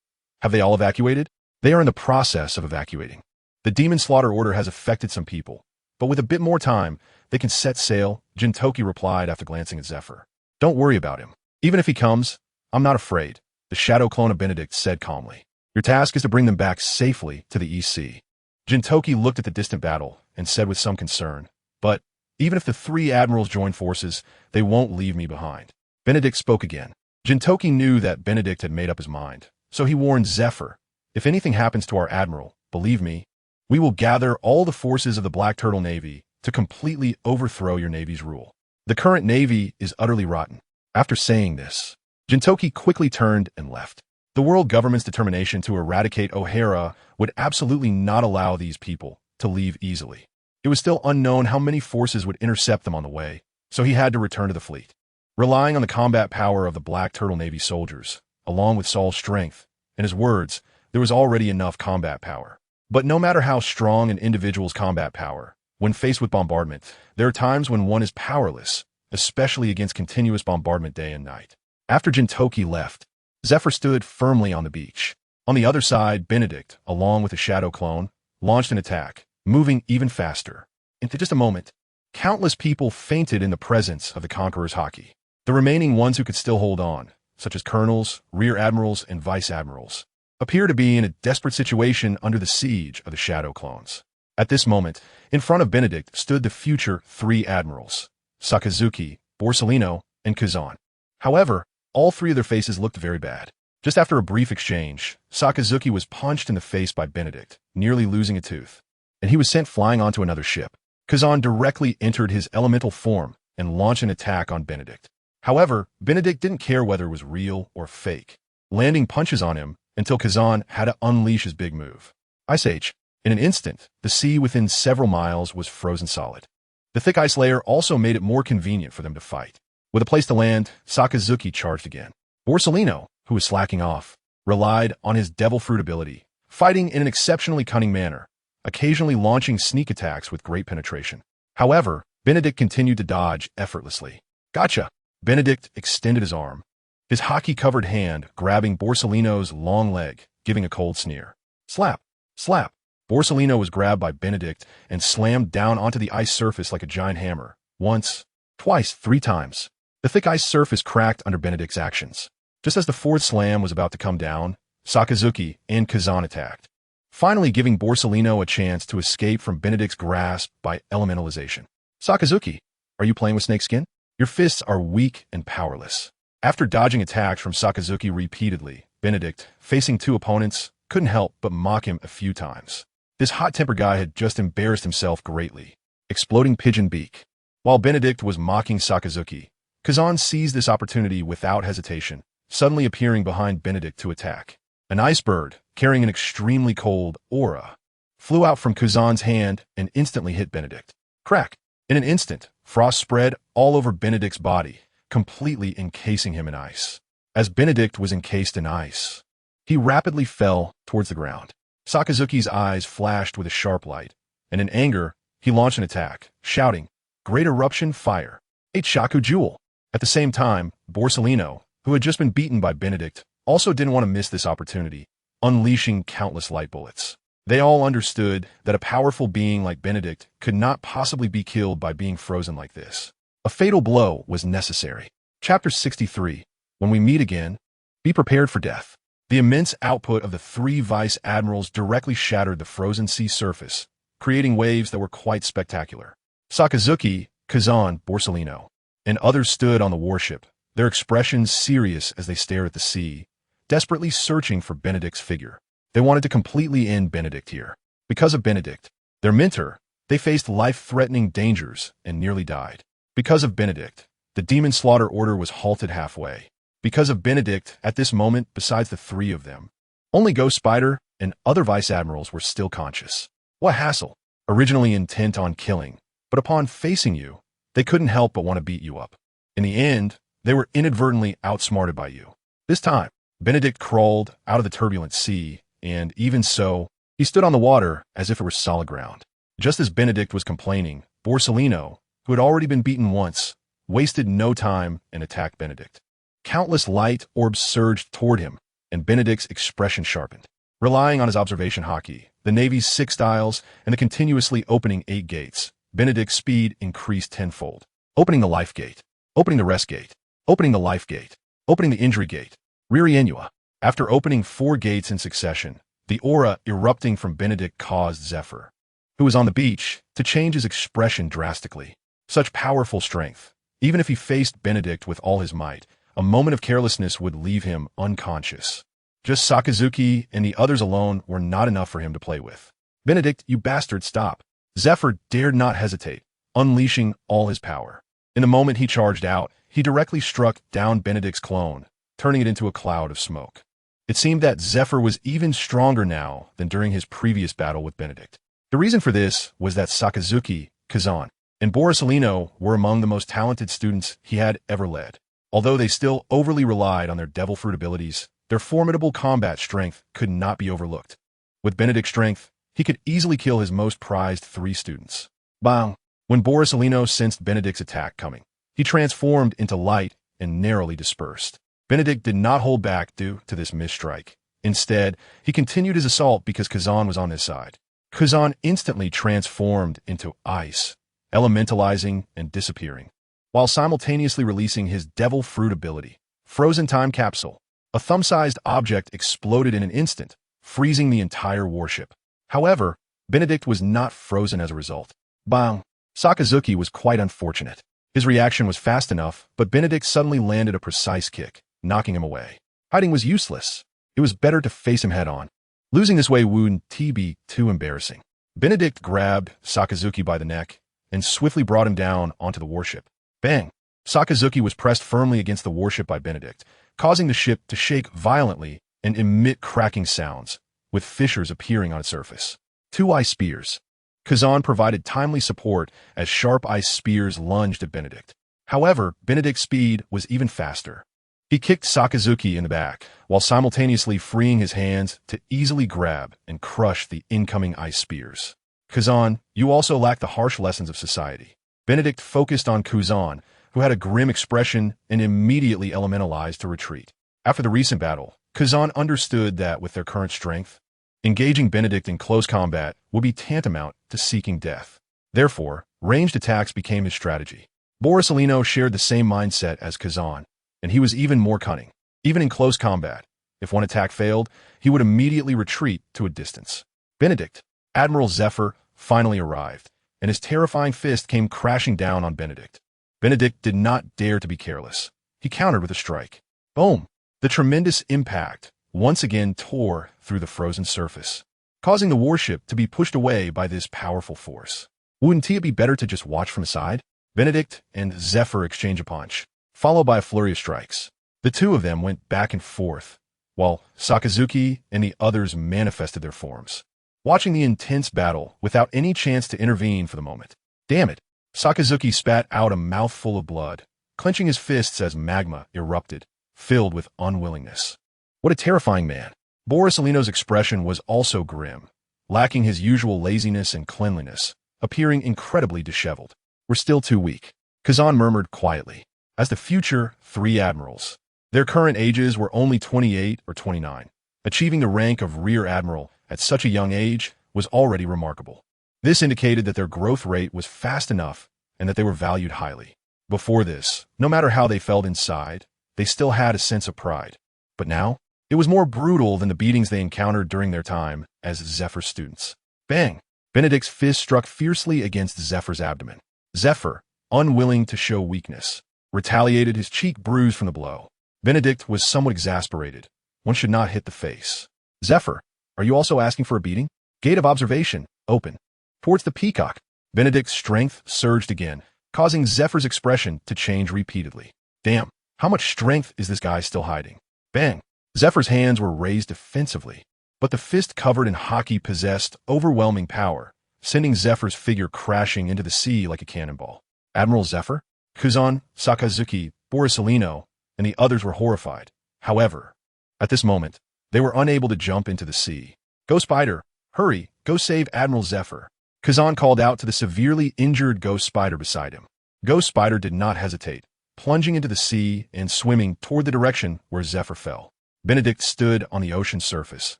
"Have they all evacuated?" "They are in the process of evacuating. The demon slaughter order has affected some people, but with a bit more time, they can set sail," Jintoki replied after glancing at Zephyr. "Don't worry about him. Even if he comes, I'm not afraid," the shadow clone of Benedict said calmly. "Your task is to bring them back safely to the East Sea." Jintoki looked at the distant battle and said with some concern, "But even if the 3 admirals join forces, they won't leave me behind." Benedict spoke again. Jintoki knew that Benedict had made up his mind, so he warned Zephyr, "If anything happens to our admiral, believe me, we will gather all the forces of the Black Turtle Navy to completely overthrow your Navy's rule. The current Navy is utterly rotten." After saying this, Jintoki quickly turned and left. The world government's determination to eradicate O'Hara would absolutely not allow these people to leave easily. It was still unknown how many forces would intercept them on the way, so he had to return to the fleet. Relying on the combat power of the Black Turtle Navy soldiers, along with Saul's strength and his words, there was already enough combat power. But no matter how strong an individual's combat power, when faced with bombardment, there are times when one is powerless, especially against continuous bombardment day and night. After Jintoki left, Zephyr stood firmly on the beach. On the other side, Benedict, along with the shadow clone, launched an attack, moving even faster. In just a moment, countless people fainted in the presence of the Conqueror's haki. The remaining ones who could still hold on, such as colonels, rear admirals, and vice admirals, appear to be in a desperate situation under the siege of the shadow clones. At this moment, in front of Benedict stood the future 3 admirals, Sakazuki, Borsellino, and Kazan. However, all 3 of their faces looked very bad. Just after a brief exchange, Sakazuki was punched in the face by Benedict, nearly losing a tooth, and he was sent flying onto another ship. Kazan directly entered his elemental form and launched an attack on Benedict. However, Benedict didn't care whether it was real or fake, landing punches on him until Kazan had to unleash his big move. Ice Age. In an instant, the sea within several miles was frozen solid. The thick ice layer also made it more convenient for them to fight. With a place to land, Sakazuki charged again. Borsellino, who was slacking off, relied on his devil fruit ability, fighting in an exceptionally cunning manner, occasionally launching sneak attacks with great penetration. However, Benedict continued to dodge effortlessly. "Gotcha!" Benedict extended his arm, his hockey-covered hand grabbing Borsellino's long leg, giving a cold sneer. Slap! Slap! Borsellino was grabbed by Benedict and slammed down onto the ice surface like a giant hammer. Once, twice, 3 times. The thick ice surface cracked under Benedict's actions. Just as the 4th slam was about to come down, Sakazuki and Kazan attacked, finally giving Borsellino a chance to escape from Benedict's grasp by elementalization. "Sakazuki, are you playing with snakeskin? Your fists are weak and powerless." After dodging attacks from Sakazuki repeatedly, Benedict, facing 2 opponents, couldn't help but mock him a few times. This hot-tempered guy had just embarrassed himself greatly. Exploding pigeon beak. While Benedict was mocking Sakazuki, Kazan seized this opportunity without hesitation, suddenly appearing behind Benedict to attack. An ice bird, carrying an extremely cold aura, flew out from Kazan's hand and instantly hit Benedict. Crack! In an instant, frost spread all over Benedict's body, completely encasing him in ice. As Benedict was encased in ice, he rapidly fell towards the ground. Sakazuki's eyes flashed with a sharp light, and in anger, he launched an attack, shouting, "Great eruption, fire! 8 Shaku Jewel!" At the same time, Borsellino, who had just been beaten by Benedict, also didn't want to miss this opportunity, unleashing countless light bullets. They all understood that a powerful being like Benedict could not possibly be killed by being frozen like this. A fatal blow was necessary. Chapter 63. When we meet again, be prepared for death. The immense output of the three vice admirals directly shattered the frozen sea surface, creating waves that were quite spectacular. Sakazuki, Kazan, Borsellino, and others stood on the warship, their expressions serious as they stared at the sea, desperately searching for Benedict's figure. They wanted to completely end Benedict here. Because of Benedict, their mentor, they faced life-threatening dangers and nearly died. Because of Benedict, the demon slaughter order was halted halfway. Because of Benedict, at this moment, besides the three of them, only Ghost Spider and other vice admirals were still conscious. What hassle! Originally intent on killing, but upon facing you, they couldn't help but want to beat you up. In the end, they were inadvertently outsmarted by you. This time, Benedict crawled out of the turbulent sea, and even so, he stood on the water as if it were solid ground. Just as Benedict was complaining, Borsellino, who had already been beaten once, wasted no time and attacked Benedict. Countless light orbs surged toward him, and Benedict's expression sharpened. Relying on his observation hockey, the Navy's 6 dials, and the continuously opening 8 gates, Benedict's speed increased tenfold. Opening the life gate, opening the rest gate, opening the life gate, opening the injury gate. Ririenua. After opening 4 gates in succession, the aura erupting from Benedict caused Zephyr, who was on the beach, to change his expression drastically. Such powerful strength. Even if he faced Benedict with all his might, a moment of carelessness would leave him unconscious. Just Sakazuki and the others alone were not enough for him to play with. Benedict, you bastard, stop. Zephyr dared not hesitate, unleashing all his power. In the moment he charged out, he directly struck down Benedict's clone, turning it into a cloud of smoke. It seemed that Zephyr was even stronger now than during his previous battle with Benedict. The reason for this was that Sakazuki, Kazan, and Borsellino were among the most talented students he had ever led. Although they still overly relied on their devil fruit abilities, their formidable combat strength could not be overlooked. With Benedict's strength, he could easily kill his most prized 3 students. Bang! When Borsellino sensed Benedict's attack coming, he transformed into light and narrowly dispersed. Benedict did not hold back due to this misstrike. Instead, he continued his assault because Kazan was on his side. Kazan instantly transformed into ice, elementalizing and disappearing, while simultaneously releasing his devil fruit ability. Frozen time capsule. A thumb-sized object exploded in an instant, freezing the entire warship. However, Benedict was not frozen as a result. Bang! Sakazuki was quite unfortunate. His reaction was fast enough, but Benedict suddenly landed a precise kick, knocking him away. Hiding was useless. It was better to face him head-on. Losing this way wouldn't be too embarrassing. Benedict grabbed Sakazuki by the neck and swiftly brought him down onto the warship. Bang! Sakazuki was pressed firmly against the warship by Benedict, causing the ship to shake violently and emit cracking sounds, with fissures appearing on its surface. 2 ice spears. Kazan provided timely support as sharp ice spears lunged at Benedict. However, Benedict's speed was even faster. He kicked Sakazuki in the back, while simultaneously freeing his hands to easily grab and crush the incoming ice spears. Kazan, you also lack the harsh lessons of society. Benedict focused on Kazan, who had a grim expression and immediately elementalized to retreat. After the recent battle, Kazan understood that with their current strength, engaging Benedict in close combat would be tantamount to seeking death. Therefore, ranged attacks became his strategy. Borsellino shared the same mindset as Kazan, and he was even more cunning. Even in close combat, if one attack failed, he would immediately retreat to a distance. Benedict, Admiral Zephyr, finally arrived, and his terrifying fist came crashing down on Benedict. Benedict did not dare to be careless. He countered with a strike. Boom! The tremendous impact once again tore through the frozen surface, causing the warship to be pushed away by this powerful force. Wouldn't it be better to just watch from the side? Benedict and Zephyr exchange a punch, followed by a flurry of strikes. The 2 of them went back and forth, while Sakazuki and the others manifested their forms, watching the intense battle without any chance to intervene for the moment. Damn it! Sakazuki spat out a mouthful of blood, clenching his fists as magma erupted, filled with unwillingness. What a terrifying man. Borsellino's expression was also grim, lacking his usual laziness and cleanliness, appearing incredibly disheveled. We're still too weak. Kazan murmured quietly. as the future 3 admirals. Their current ages were only 28 or 29. Achieving the rank of Rear Admiral at such a young age was already remarkable. This indicated that their growth rate was fast enough and that they were valued highly. Before this, no matter how they felt inside, they still had a sense of pride. But now, it was more brutal than the beatings they encountered during their time as Zephyr's students. Bang! Benedict's fist struck fiercely against Zephyr's abdomen. Zephyr, unwilling to show weakness, retaliated, his cheek bruised from the blow. Benedict was somewhat exasperated. One should not hit the face. Zephyr, are you also asking for a beating? Gate of observation, open. Towards the peacock. Benedict's strength surged again, causing Zephyr's expression to change repeatedly. Damn, how much strength is this guy still hiding? Bang! Zephyr's hands were raised defensively, but the fist covered in hockey possessed overwhelming power, sending Zephyr's figure crashing into the sea like a cannonball. Admiral Zephyr, Kuzan, Sakazuki, Borisolino, and the others were horrified. However, at this moment, they were unable to jump into the sea. Go Spider, hurry, go save Admiral Zephyr. Kazan called out to the severely injured Ghost Spider beside him. Ghost Spider did not hesitate, plunging into the sea and swimming toward the direction where Zephyr fell. Benedict stood on the ocean surface,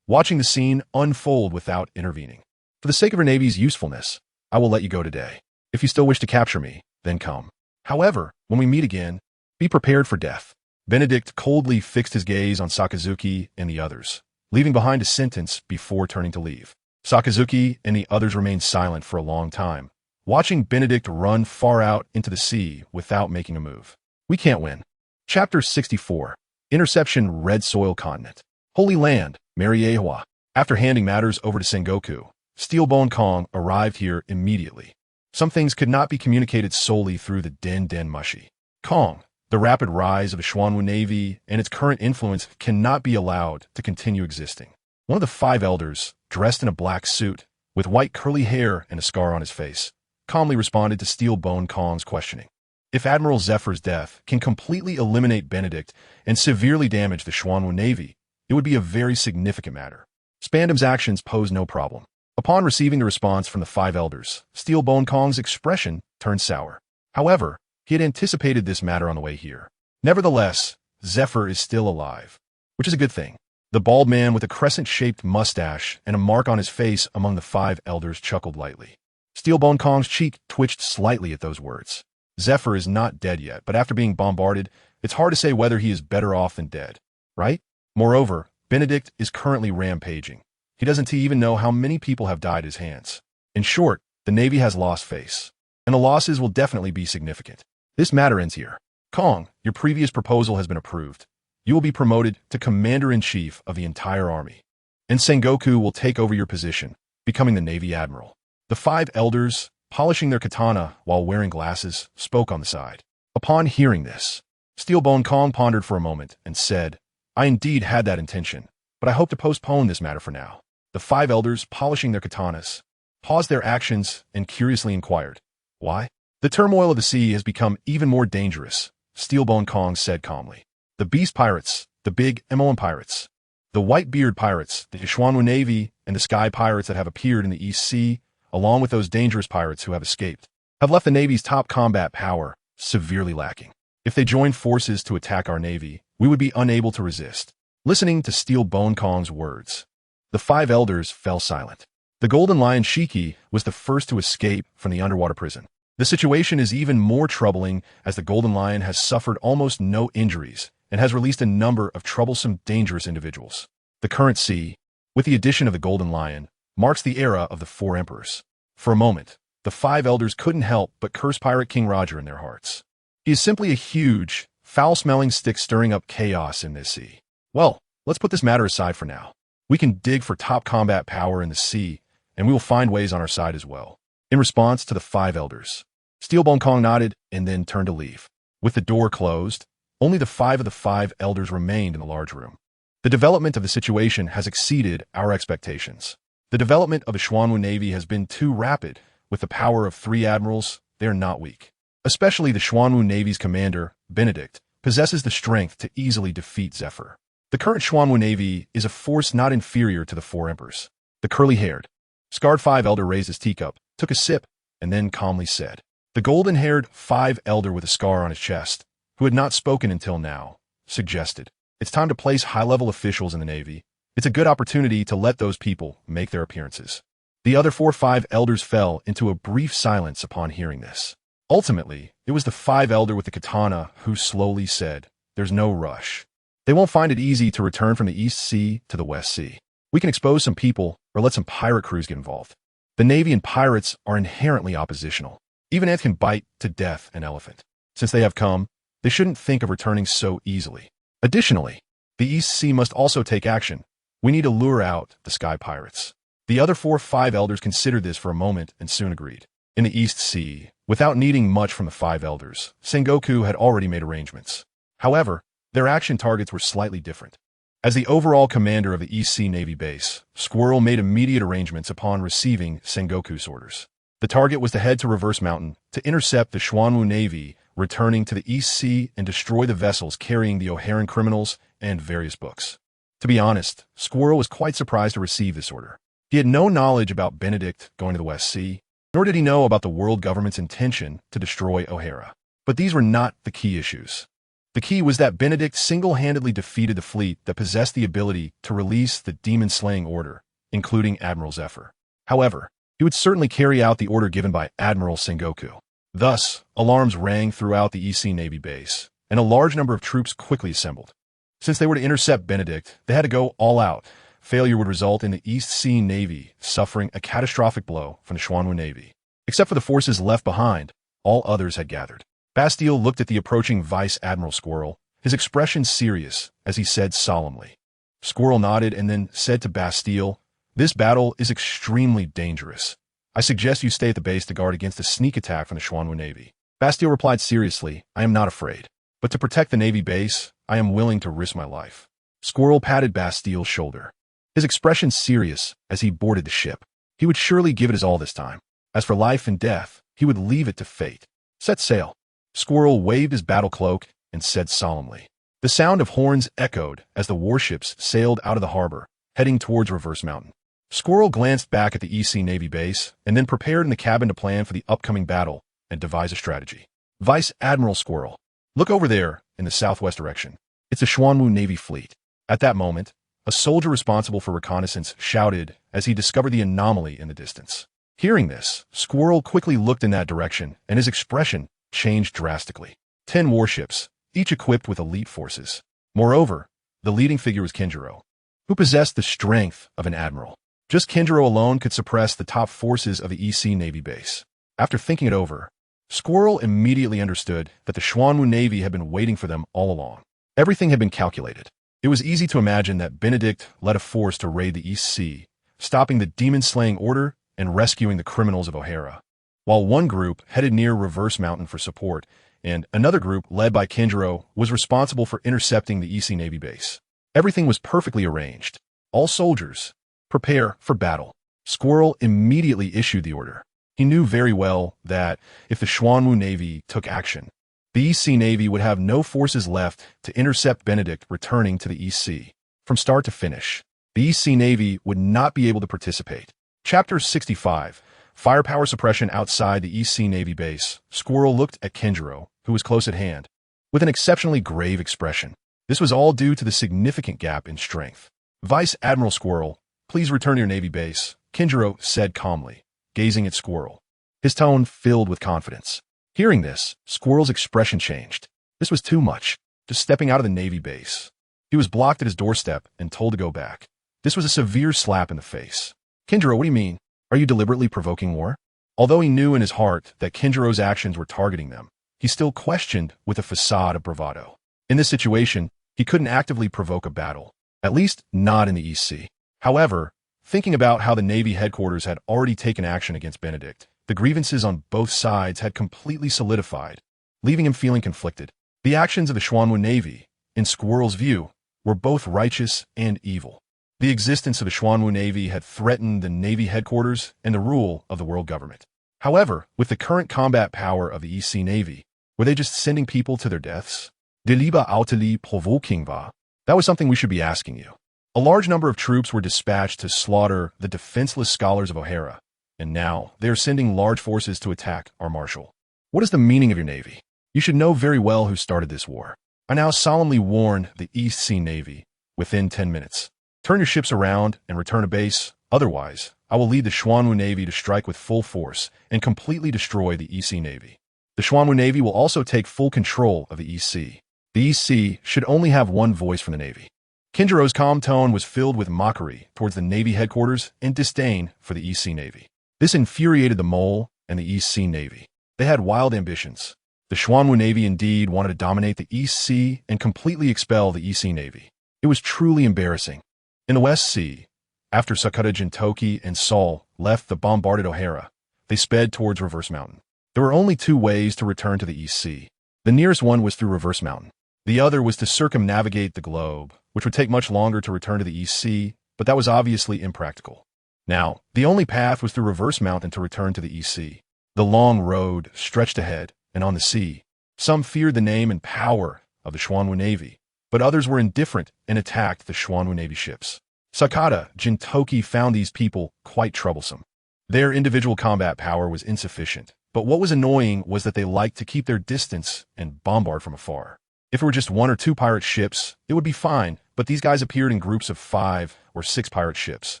watching the scene unfold without intervening. For the sake of your Navy's usefulness, I will let you go today. If you still wish to capture me, then come. However, when we meet again, be prepared for death. Benedict coldly fixed his gaze on Sakazuki and the others, leaving behind a sentence before turning to leave. Sakazuki and the others remained silent for a long time, watching Benedict run far out into the sea without making a move. We can't win. Chapter 64. Interception Red Soil Continent. Holy Land, Mariehua. After handing matters over to Sengoku, Steelbone Kong arrived here immediately. Some things could not be communicated solely through the Den Mushi. Kong, the rapid rise of the Xuanwu Navy and its current influence cannot be allowed to continue existing. One of the 5 elders, dressed in a black suit, with white curly hair and a scar on his face, calmly responded to Steelbone Kong's questioning. If Admiral Zephyr's death can completely eliminate Benedict and severely damage the Xuanwu Navy, it would be a very significant matter. Spandam's actions pose no problem. Upon receiving the response from the 5 elders, Steelbone Kong's expression turned sour. However, he had anticipated this matter on the way here. Nevertheless, Zephyr is still alive, which is a good thing. The bald man with a crescent-shaped mustache and a mark on his face among the 5 elders chuckled lightly. Steelbone Kong's cheek twitched slightly at those words. Zephyr is not dead yet, but after being bombarded, it's hard to say whether he is better off than dead, right? Moreover, Benedict is currently rampaging. He doesn't even know how many people have died at his hands. In short, the Navy has lost face, and the losses will definitely be significant. This matter ends here. Kong, your previous proposal has been approved. You will be promoted to Commander-in-Chief of the entire army, and Sengoku will take over your position, becoming the Navy Admiral. The 5 elders, polishing their katana while wearing glasses, spoke on the side. Upon hearing this, Steelbone Kong pondered for a moment and said, I indeed had that intention, but I hope to postpone this matter for now. The 5 elders, polishing their katanas, paused their actions and curiously inquired, why? The turmoil of the sea has become even more dangerous, Steelbone Kong said calmly. The Beast Pirates, the big MOM pirates, the Whitebeard pirates, the Xuanwu Navy, and the Sky Pirates that have appeared in the East Sea, along with those dangerous pirates who have escaped, have left the Navy's top combat power severely lacking. If they joined forces to attack our Navy, we would be unable to resist. Listening to Steelbone Kong's words, the 5 elders fell silent. The Golden Lion Shiki was the first to escape from the underwater prison. The situation is even more troubling as the Golden Lion has suffered almost no injuries and has released a number of troublesome, dangerous individuals. The current sea, with the addition of the Golden Lion, marks the era of the 4 emperors. For a moment, the 5 elders couldn't help but curse Pirate King Roger in their hearts. He is simply a huge, foul-smelling stick stirring up chaos in this sea. Well, let's put this matter aside for now. We can dig for top combat power in the sea, and we will find ways on our side as well. In response to the 5 elders, Steelbone Kong nodded and then turned to leave. With the door closed, only the 5 of the 5 elders remained in the large room. The development of the situation has exceeded our expectations. The development of the Xuanwu Navy has been too rapid. With the power of 3 admirals, they are not weak. Especially the Xuanwu Navy's commander, Benedict, possesses the strength to easily defeat Zephyr. The current Xuanwu Navy is a force not inferior to the 4 emperors. The curly-haired, scarred 5 elder raised his teacup, took a sip, and then calmly said, the golden-haired 5 elder with a scar on his chest, who had not spoken until now, suggested, "It's time to place high-level officials in the Navy. It's a good opportunity to let those people make their appearances." The other 4 or 5 elders fell into a brief silence upon hearing this. Ultimately, it was the 5 elder with the katana who slowly said, "There's no rush. They won't find it easy to return from the East Sea to the West Sea. We can expose some people or let some pirate crews get involved. The Navy and pirates are inherently oppositional. Even ants can bite to death an elephant. Since they have come, they shouldn't think of returning so easily. Additionally, the East Sea must also take action. We need to lure out the sky pirates." The other 4 or 5 elders considered this for a moment and soon agreed. In the East Sea, without needing much from the 5 elders, Sengoku had already made arrangements. However, their action targets were slightly different. As the overall commander of the East Sea Navy base, Squirrel made immediate arrangements upon receiving Sengoku's orders. The target was to head to Reverse Mountain to intercept the Xuanwu Navy returning to the East Sea and destroy the vessels carrying the O'Haran criminals and various books. To be honest, Squirrel was quite surprised to receive this order. He had no knowledge about Benedict going to the West Sea, nor did he know about the world government's intention to destroy O'Hara. But these were not the key issues. The key was that Benedict single-handedly defeated the fleet that possessed the ability to release the demon-slaying order, including Admiral Zephyr. However, he would certainly carry out the order given by Admiral Sengoku. Thus, alarms rang throughout the East Sea Navy base, and a large number of troops quickly assembled. Since they were to intercept Benedict, they had to go all out. Failure would result in the East Sea Navy suffering a catastrophic blow from the Xuanwu Navy. Except for the forces left behind, all others had gathered. Bastille looked at the approaching Vice Admiral Squirrel, his expression serious, as he said solemnly. Squirrel nodded and then said to Bastille, "This battle is extremely dangerous. I suggest you stay at the base to guard against a sneak attack from the Xuanwu Navy." Bastille replied seriously, "I am not afraid. But to protect the Navy base, I am willing to risk my life." Squirrel patted Bastille's shoulder, his expression serious as he boarded the ship. He would surely give it his all this time. As for life and death, he would leave it to fate. Set sail. Squirrel waved his battle cloak and said solemnly. The sound of horns echoed as the warships sailed out of the harbor, heading towards Reverse Mountain. Squirrel glanced back at the East Sea Navy base and then prepared in the cabin to plan for the upcoming battle and devise a strategy. "Vice Admiral Squirrel, look over there in the southwest direction. It's the Xuanwu Navy fleet." At that moment, a soldier responsible for reconnaissance shouted as he discovered the anomaly in the distance. Hearing this, Squirrel quickly looked in that direction, and his expression changed drastically. 10 warships, each equipped with elite forces. Moreover, the leading figure was Kinjiro, who possessed the strength of an admiral. Just Kinjiro alone could suppress the top forces of the East Sea Navy base. After thinking it over, Squirrel immediately understood that the Xuanwu Navy had been waiting for them all along. Everything had been calculated. It was easy to imagine that Benedict led a force to raid the East Sea, stopping the demon-slaying order and rescuing the criminals of O'Hara, while one group headed near Reverse Mountain for support, and another group led by Kinjiro was responsible for intercepting the East Sea Navy base. Everything was perfectly arranged. All soldiers, prepare for battle. Squirrel immediately issued the order. He knew very well that if the Xuanwu Navy took action, the East Sea Navy would have no forces left to intercept Benedict returning to the East Sea. From start to finish, the East Sea Navy would not be able to participate. Chapter 65. Firepower suppression outside the East Sea Navy base. Squirrel looked at Kinjiro, who was close at hand, with an exceptionally grave expression. This was all due to the significant gap in strength. "Vice Admiral Squirrel, please return to your Navy base," Kinjiro said calmly, gazing at Squirrel, his tone filled with confidence. Hearing this, Squirrel's expression changed. This was too much. Just stepping out of the Navy base, he was blocked at his doorstep and told to go back. This was a severe slap in the face. "Kinjiro, what do you mean? Are you deliberately provoking war?" Although he knew in his heart that Kinjiro's actions were targeting them, he still questioned with a facade of bravado. In this situation, he couldn't actively provoke a battle, at least not in the East Sea. However, thinking about how the Navy headquarters had already taken action against Benedict, the grievances on both sides had completely solidified, leaving him feeling conflicted. The actions of the Xuanwu Navy, in Squirrel's view, were both righteous and evil. The existence of the Xuanwu Navy had threatened the Navy headquarters and the rule of the world government. However, with the current combat power of the East Sea Navy, were they just sending people to their deaths? De lieber outeli provoking va? That was something we should be asking you. A large number of troops were dispatched to slaughter the defenseless scholars of O'Hara, and now they are sending large forces to attack our marshal. What is the meaning of your Navy? You should know very well who started this war. I now solemnly warn the East Sea Navy within 10 minutes. Turn your ships around and return to base. Otherwise, I will lead the Xuanwu Navy to strike with full force and completely destroy the East Sea Navy. The Xuanwu Navy will also take full control of the East Sea. The East Sea should only have one voice from the Navy. Kinjiro's calm tone was filled with mockery towards the Navy headquarters and disdain for the East Sea Navy. This infuriated the Mole and the East Sea Navy. They had wild ambitions. The Xuanwu Navy indeed wanted to dominate the East Sea and completely expel the East Sea Navy. It was truly embarrassing. In the West Sea, after Sakata Jintoki and Seoul left the bombarded O'Hara, they sped towards Reverse Mountain. There were only two ways to return to the East Sea. The nearest one was through Reverse Mountain. The other was to circumnavigate the globe, which would take much longer to return to the East Sea, but that was obviously impractical. Now, the only path was through Reverse Mountain to return to the East Sea. The long road stretched ahead, and on the sea, some feared the name and power of the Xuanwu Navy, but others were indifferent and attacked the Xuanwu Navy ships. Sakata Jintoki found these people quite troublesome. Their individual combat power was insufficient, but what was annoying was that they liked to keep their distance and bombard from afar. If it were just one or two pirate ships, it would be fine, but these guys appeared in groups of 5 or 6 pirate ships,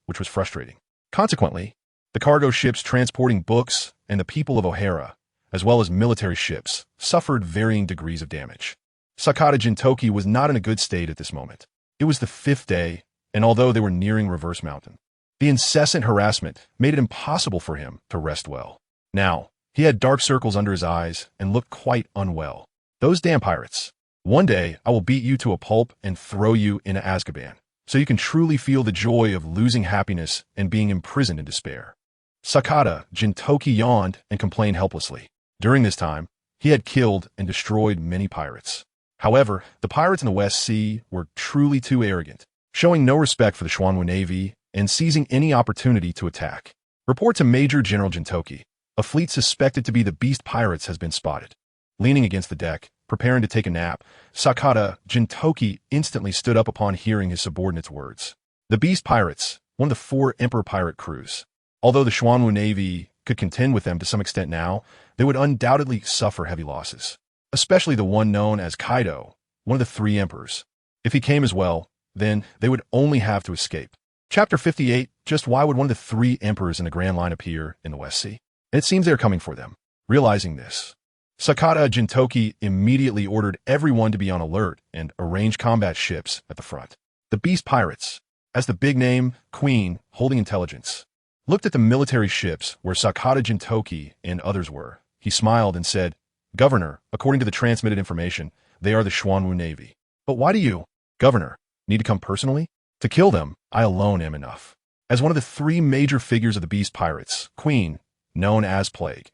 which was frustrating. Consequently, the cargo ships transporting books and the people of O'Hara, as well as military ships, suffered varying degrees of damage. Sakata Jintoki was not in a good state at this moment. It was the 5th day, and although they were nearing Reverse Mountain, the incessant harassment made it impossible for him to rest well. Now, he had dark circles under his eyes and looked quite unwell. Those damn pirates. One day, I will beat you to a pulp and throw you in Azkaban, so you can truly feel the joy of losing happiness and being imprisoned in despair. Sakata Jintoki yawned and complained helplessly. During this time, he had killed and destroyed many pirates. However, the pirates in the West Sea were truly too arrogant, showing no respect for the Xuanwu Navy and seizing any opportunity to attack. Report to Major General Jintoki. A fleet suspected to be the Beast Pirates has been spotted. Leaning against the deck, preparing to take a nap, Sakata Jintoki instantly stood up upon hearing his subordinate's words. The Beast Pirates, one of the 4 Emperor pirate crews. Although the Xuanwu Navy could contend with them to some extent now, they would undoubtedly suffer heavy losses, especially the one known as Kaido, one of the 3 emperors. If he came as well, then they would only have to escape. Chapter 58, just why would one of the 3 emperors in the Grand Line appear in the West Sea? And it seems they are coming for them. Realizing this, Sakata Jintoki immediately ordered everyone to be on alert and arrange combat ships at the front. The Beast Pirates, as the big name, Queen, holding intelligence, looked at the military ships where Sakata Jintoki and others were. He smiled and said, "Governor, according to the transmitted information, they are the Xuanwu Navy. But why do you, Governor, need to come personally? To kill them, I alone am enough." As one of the 3 major figures of the Beast Pirates, Queen, known as Plague,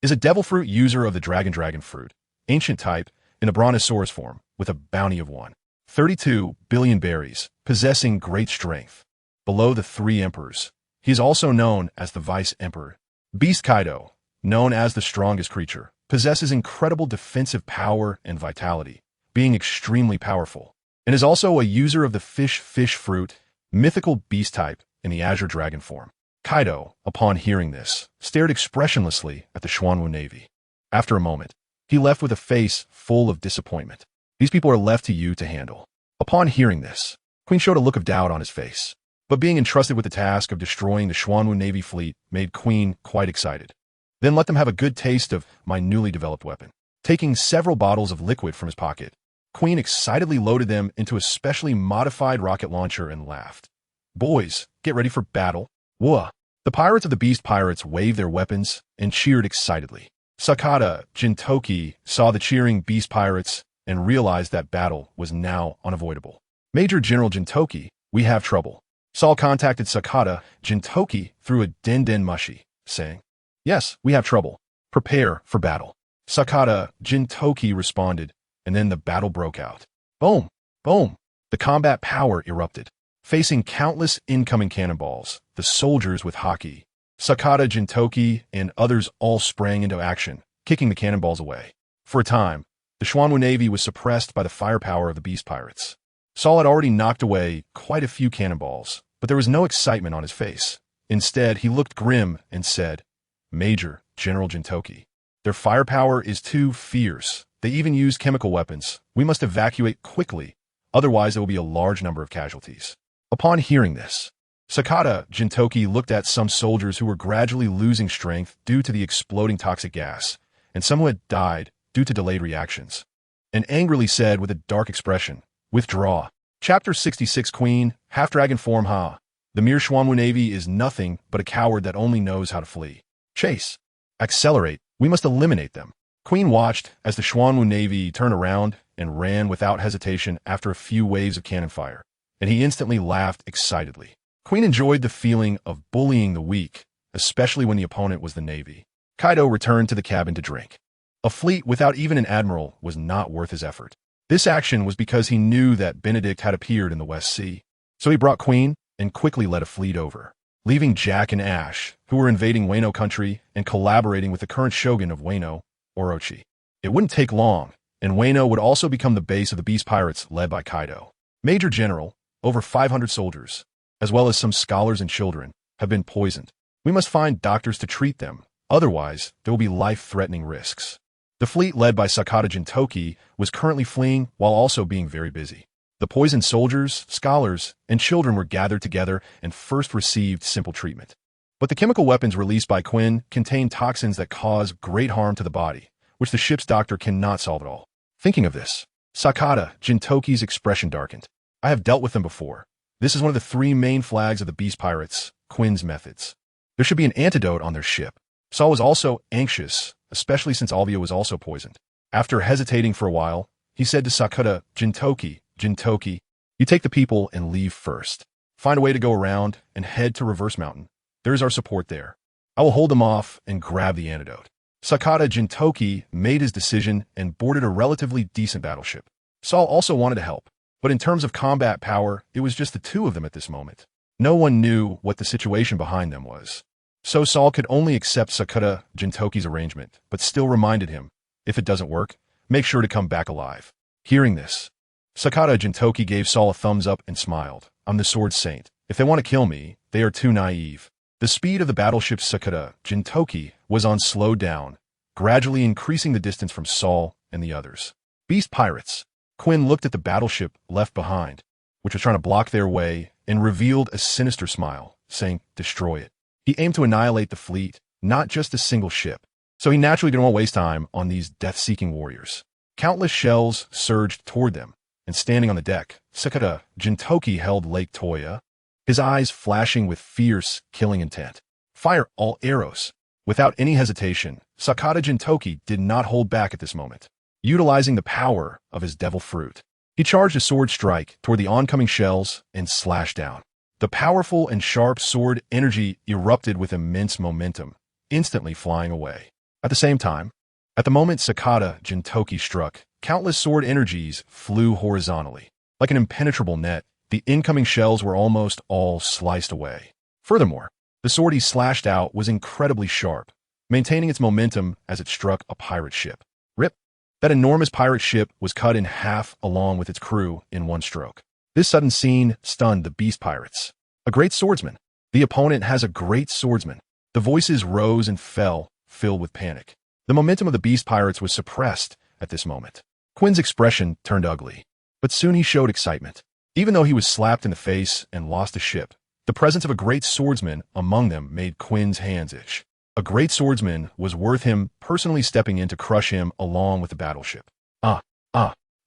is a devil fruit user of the dragon fruit, ancient type, in a brontosaurus form, with a bounty of 1.32 billion berries, possessing great strength. Below the 3 emperors, he is also known as the Vice Emperor. Beast Kaido, known as the strongest creature, possesses incredible defensive power and vitality, being extremely powerful, and is also a user of the fish fruit, mythical beast type in the azure dragon form. Kaido, upon hearing this, stared expressionlessly at the Xuanwu Navy. After a moment, he left with a face full of disappointment. These people are left to you to handle. Upon hearing this, Queen showed a look of doubt on his face, but being entrusted with the task of destroying the Xuanwu Navy fleet made Queen quite excited. Then let them have a good taste of my newly developed weapon. Taking several bottles of liquid from his pocket, Queen excitedly loaded them into a specially modified rocket launcher and laughed. "Boys, get ready for battle. Whoa." The pirates of the Beast Pirates waved their weapons and cheered excitedly. Sakata Jintoki saw the cheering Beast Pirates and realized that battle was now unavoidable. "Major General Jintoki, we have trouble." Saul contacted Sakata Jintoki through a den mushi, saying, "Yes, we have trouble. Prepare for battle." Sakata Jintoki responded, and then the battle broke out. Boom! Boom! The combat power erupted. Facing countless incoming cannonballs, the soldiers with haki, Sakata Jintoki, and others all sprang into action, kicking the cannonballs away. For a time, the Xuanwu Navy was suppressed by the firepower of the Beast Pirates. Saul had already knocked away quite a few cannonballs, but there was no excitement on his face. Instead, he looked grim and said, "Major General Jintoki, their firepower is too fierce, They even use chemical weapons. We must evacuate quickly, otherwise there will be a large number of casualties. Upon hearing this, Sakata Jintoki looked at some soldiers who were gradually losing strength due to the exploding toxic gas, and some who had died due to delayed reactions, and angrily said with a dark expression, "Withdraw." Chapter 66 Queen, Half-Dragon Form Ha. The mere Xuanwu Navy is nothing but a coward that only knows how to flee. Chase. Accelerate. We must eliminate them. Queen watched as the Xuanwu Navy turned around and ran without hesitation after a few waves of cannon fire, and he instantly laughed excitedly. Queen enjoyed the feeling of bullying the weak, especially when the opponent was the Navy. Kaido returned to the cabin to drink. A fleet without even an admiral was not worth his effort. This action was because he knew that Benedict had appeared in the West Sea. So he brought Queen and quickly led a fleet over, leaving Jack and Ash, who were invading Wano country and collaborating with the current shogun of Wano, Orochi. It wouldn't take long, and Wano would also become the base of the Beast Pirates led by Kaido. Major General, over 500 soldiers, as well as some scholars and children, have been poisoned. We must find doctors to treat them, otherwise there will be life-threatening risks. The fleet led by Sakata Jintoki was currently fleeing while also being very busy. The poisoned soldiers, scholars, and children were gathered together and first received simple treatment. But the chemical weapons released by Quinn contain toxins that cause great harm to the body, which the ship's doctor cannot solve at all. Thinking of this, Sakata Jintoki's expression darkened. I have dealt with them before. This is one of the 3 main flags of the Beast Pirates, Quinn's methods. There should be an antidote on their ship. Saul was also anxious, especially since Alvia was also poisoned. After hesitating for a while, he said to Sakata Jintoki, "Jintoki, you take the people and leave first. Find a way to go around and head to Reverse Mountain. There is our support there. I will hold them off and grab the antidote." Sakata Jintoki made his decision and boarded a relatively decent battleship. Saul also wanted to help, but in terms of combat power, it was just the 2 of them at this moment. No one knew what the situation behind them was. So Saul could only accept Sakata Jintoki's arrangement, but still reminded him, if it doesn't work, make sure to come back alive. Hearing this, Sakata Jintoki gave Saul a thumbs up and smiled. "I'm the Sword Saint. If they want to kill me, they are too naive." The speed of the battleship Sakata Jintoki was on slowed down, gradually increasing the distance from Saul and the others. Beast Pirates. Quinn looked at the battleship left behind, which was trying to block their way, and revealed a sinister smile, saying, "Destroy it." He aimed to annihilate the fleet, not just a single ship, so he naturally didn't want to waste time on these death-seeking warriors. Countless shells surged toward them, and standing on the deck, Sakata Jintoki held Lake Toya, his eyes flashing with fierce, killing intent. "Fire all arrows." Without any hesitation, Sakata Jintoki did not hold back at this moment. Utilizing the power of his devil fruit, he charged a sword strike toward the oncoming shells and slashed down. The powerful and sharp sword energy erupted with immense momentum, instantly flying away. At the same time, at the moment Sakata Jintoki struck, countless sword energies flew horizontally. Like an impenetrable net, the incoming shells were almost all sliced away. Furthermore, the sword he slashed out was incredibly sharp, maintaining its momentum as it struck a pirate ship. Rip! That enormous pirate ship was cut in half along with its crew in one stroke. This sudden scene stunned the Beast Pirates. A great swordsman. The opponent has a great swordsman. The voices rose and fell, filled with panic. The momentum of the Beast Pirates was suppressed at this moment. Quinn's expression turned ugly, but soon he showed excitement. Even though he was slapped in the face and lost a ship, the presence of a great swordsman among them made Quinn's hands itch. A great swordsman was worth him personally stepping in to crush him along with the battleship.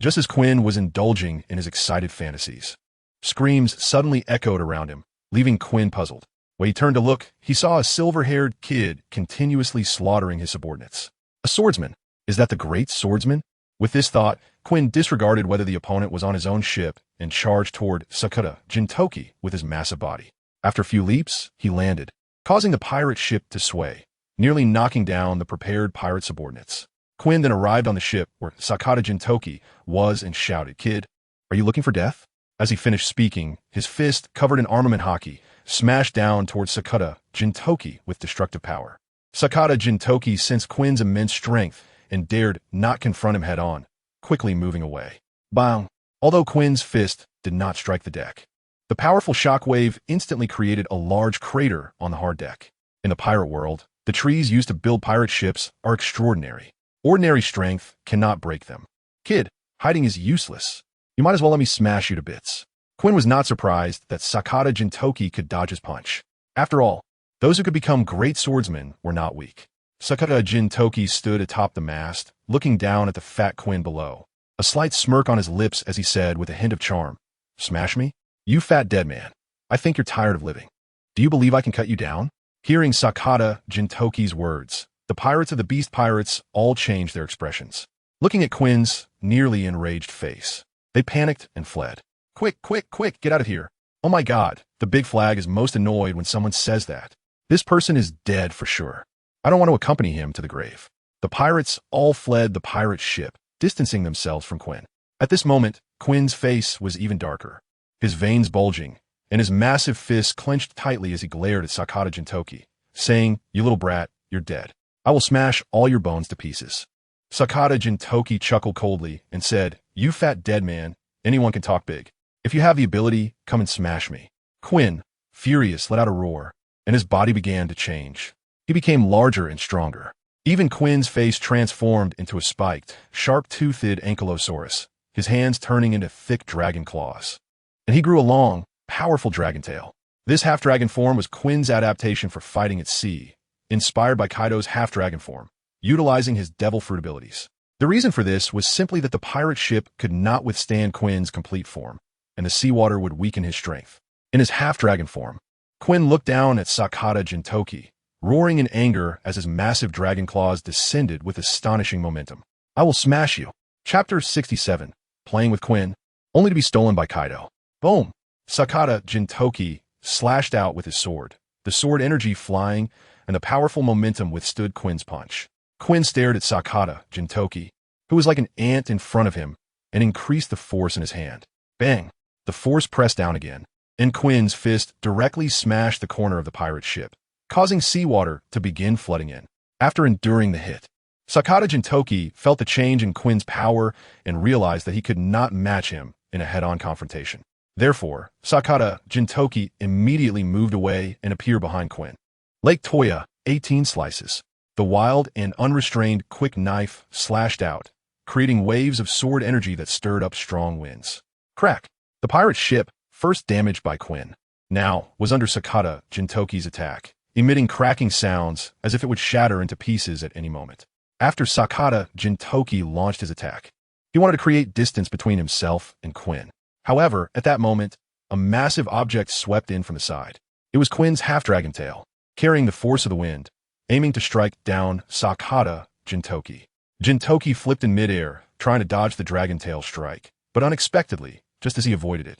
Just as Quinn was indulging in his excited fantasies, screams suddenly echoed around him, leaving Quinn puzzled. When he turned to look, he saw a silver-haired kid continuously slaughtering his subordinates. A swordsman? Is that the great swordsman? With this thought, Quinn disregarded whether the opponent was on his own ship and charged toward Sakata Jintoki with his massive body. After a few leaps, he landed, causing the pirate ship to sway, nearly knocking down the prepared pirate subordinates. Quinn then arrived on the ship where Sakata Jintoki was and shouted, "Kid, are you looking for death?" As he finished speaking, his fist, covered in armament hockey, smashed down towards Sakata Jintoki with destructive power. Sakata Jintoki sensed Quinn's immense strength and dared not confront him head-on, quickly moving away. Bang! Although Quinn's fist did not strike the deck, the powerful shockwave instantly created a large crater on the hard deck. In the pirate world, the trees used to build pirate ships are extraordinary. Ordinary strength cannot break them. Kid, hiding is useless. You might as well let me smash you to bits. Quinn was not surprised that Sakata Jintoki could dodge his punch. After all, those who could become great swordsmen were not weak. Sakata Jintoki stood atop the mast, looking down at the fat Quinn below. A slight smirk on his lips as he said with a hint of charm, "Smash me? You fat dead man. I think you're tired of living. Do you believe I can cut you down?" Hearing Sakata Jintoki's words, the pirates of the Beast Pirates all changed their expressions. Looking at Quinn's nearly enraged face, they panicked and fled. "Quick, quick, quick, get out of here. Oh my god, the big flag is most annoyed when someone says that. This person is dead for sure. I don't want to accompany him to the grave." The pirates all fled the pirate ship, distancing themselves from Quinn. At this moment, Quinn's face was even darker, his veins bulging, and his massive fists clenched tightly as he glared at Sakata Jintoki, saying, "You little brat, you're dead. I will smash all your bones to pieces." Sakata Jintoki chuckled coldly and said, "You fat dead man, anyone can talk big. If you have the ability, come and smash me." Quinn, furious, let out a roar, and his body began to change. He became larger and stronger. Even Quinn's face transformed into a spiked, sharp-toothed ankylosaurus, his hands turning into thick dragon claws. And he grew a long, powerful dragon tail. This half-dragon form was Quinn's adaptation for fighting at sea, inspired by Kaido's half-dragon form, utilizing his devil fruit abilities. The reason for this was simply that the pirate ship could not withstand Quinn's complete form, and the seawater would weaken his strength. In his half-dragon form, Quinn looked down at Sakata Jintoki, roaring in anger as his massive dragon claws descended with astonishing momentum. "I will smash you." Chapter 67, Playing with Quinn, only to be stolen by Kaido. Boom! Sakata Jintoki slashed out with his sword, the sword energy flying, and the powerful momentum withstood Quinn's punch. Quinn stared at Sakata Jintoki, who was like an ant in front of him, and increased the force in his hand. Bang! The force pressed down again, and Quinn's fist directly smashed the corner of the pirate ship, causing seawater to begin flooding in. After enduring the hit, Sakata Jintoki felt the change in Quinn's power and realized that he could not match him in a head-on confrontation. Therefore, Sakata Jintoki immediately moved away and appeared behind Quinn. Lake Toya, 18 slices. The wild and unrestrained quick knife slashed out, creating waves of sword energy that stirred up strong winds. Crack! The pirate ship, first damaged by Quinn, now was under Sakata Jintoki's attack, emitting cracking sounds as if it would shatter into pieces at any moment. After Sakata Jintoki launched his attack, he wanted to create distance between himself and Quinn. However, at that moment, a massive object swept in from the side. It was Quinn's half-dragon tail, carrying the force of the wind, aiming to strike down Sakata Jintoki. Jintoki flipped in midair, trying to dodge the dragon tail strike, but unexpectedly, just as he avoided it,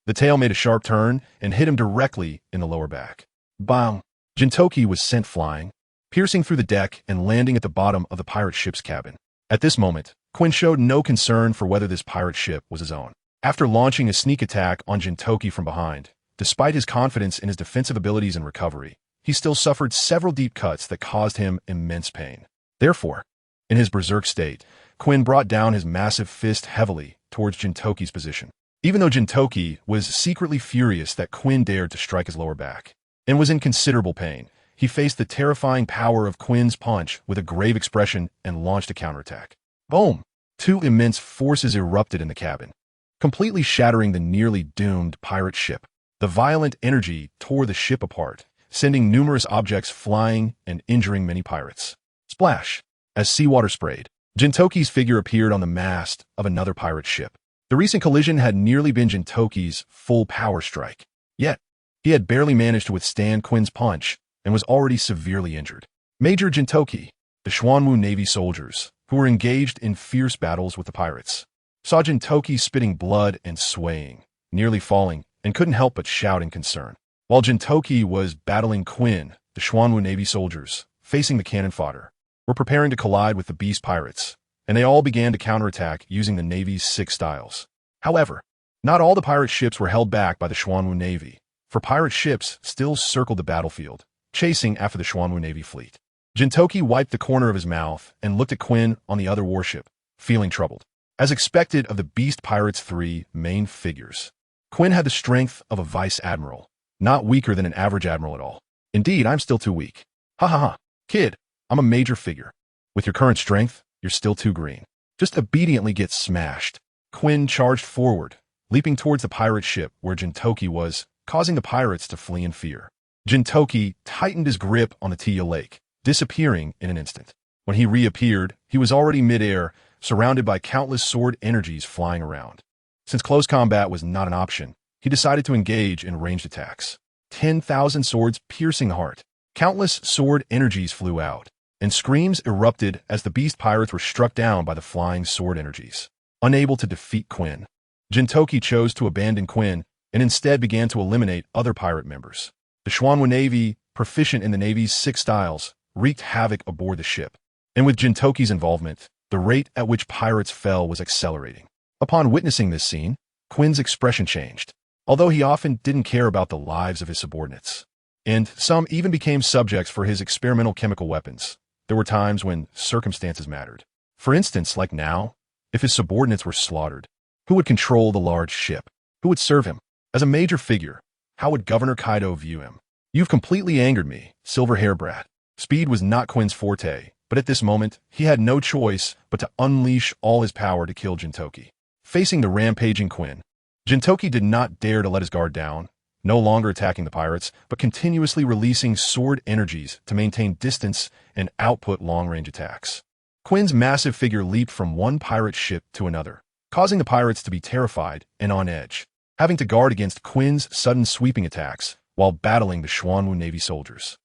the tail made a sharp turn and hit him directly in the lower back. Bang! Jintoki was sent flying, piercing through the deck and landing at the bottom of the pirate ship's cabin. At this moment, Quinn showed no concern for whether this pirate ship was his own. After launching a sneak attack on Jintoki from behind, despite his confidence in his defensive abilities and recovery, he still suffered several deep cuts that caused him immense pain. Therefore, in his berserk state, Quinn brought down his massive fist heavily towards Jintoki's position. Even though Jintoki was secretly furious that Quinn dared to strike his lower back, and was in considerable pain, he faced the terrifying power of Quinn's punch with a grave expression and launched a counterattack. Boom! Two immense forces erupted in the cabin, completely shattering the nearly doomed pirate ship. The violent energy tore the ship apart, sending numerous objects flying and injuring many pirates. Splash! As seawater sprayed, Jintoki's figure appeared on the mast of another pirate ship. The recent collision had nearly been Jintoki's full power strike. Yet, he had barely managed to withstand Quinn's punch and was already severely injured. Major Jintoki, the Xuanwu Navy soldiers, who were engaged in fierce battles with the pirates, saw Jintoki spitting blood and swaying, nearly falling, and couldn't help but shout in concern. While Jintoki was battling Quinn, the Xuanwu Navy soldiers, facing the cannon fodder, were preparing to collide with the Beast Pirates, and they all began to counterattack using the Navy's 6 styles. However, not all the pirate ships were held back by the Xuanwu Navy, for pirate ships still circled the battlefield, chasing after the Xuanwu Navy fleet. Jintoki wiped the corner of his mouth and looked at Quinn on the other warship, feeling troubled. As expected of the Beast Pirates' 3 main figures, Quinn had the strength of a vice admiral, not weaker than an average admiral at all. Indeed, I'm still too weak. Ha ha ha, kid, I'm a major figure. With your current strength, You're still too green. Just obediently get smashed. Quinn charged forward, leaping towards the pirate ship where Jintoki was, causing the pirates to flee in fear. Jintoki tightened his grip on the Tia Lake, disappearing in an instant. When he reappeared, he was already midair, surrounded by countless sword energies flying around. Since close combat was not an option, he decided to engage in ranged attacks. 10,000 swords piercing heart. Countless sword energies flew out, and screams erupted as the beast pirates were struck down by the flying sword energies. Unable to defeat Quinn, Jintoki chose to abandon Quinn and instead began to eliminate other pirate members. The Xuanwu Navy, proficient in the Navy's 6 styles, wreaked havoc aboard the ship, and with Jintoki's involvement, the rate at which pirates fell was accelerating. Upon witnessing this scene, Quinn's expression changed, although he often didn't care about the lives of his subordinates. And some even became subjects for his experimental chemical weapons. There were times when circumstances mattered. For instance, like now, if his subordinates were slaughtered, who would control the large ship? Who would serve him? As a major figure, how would Governor Kaido view him? You've completely angered me, Silver Hair Brat. Speed was not Quinn's forte, but at this moment, he had no choice but to unleash all his power to kill Jintoki. Facing the rampaging Quinn, Jintoki did not dare to let his guard down, no longer attacking the pirates, but continuously releasing sword energies to maintain distance and output long-range attacks. Quinn's massive figure leaped from one pirate ship to another, causing the pirates to be terrified and on edge, having to guard against Quinn's sudden sweeping attacks while battling the Xuanwu Navy soldiers.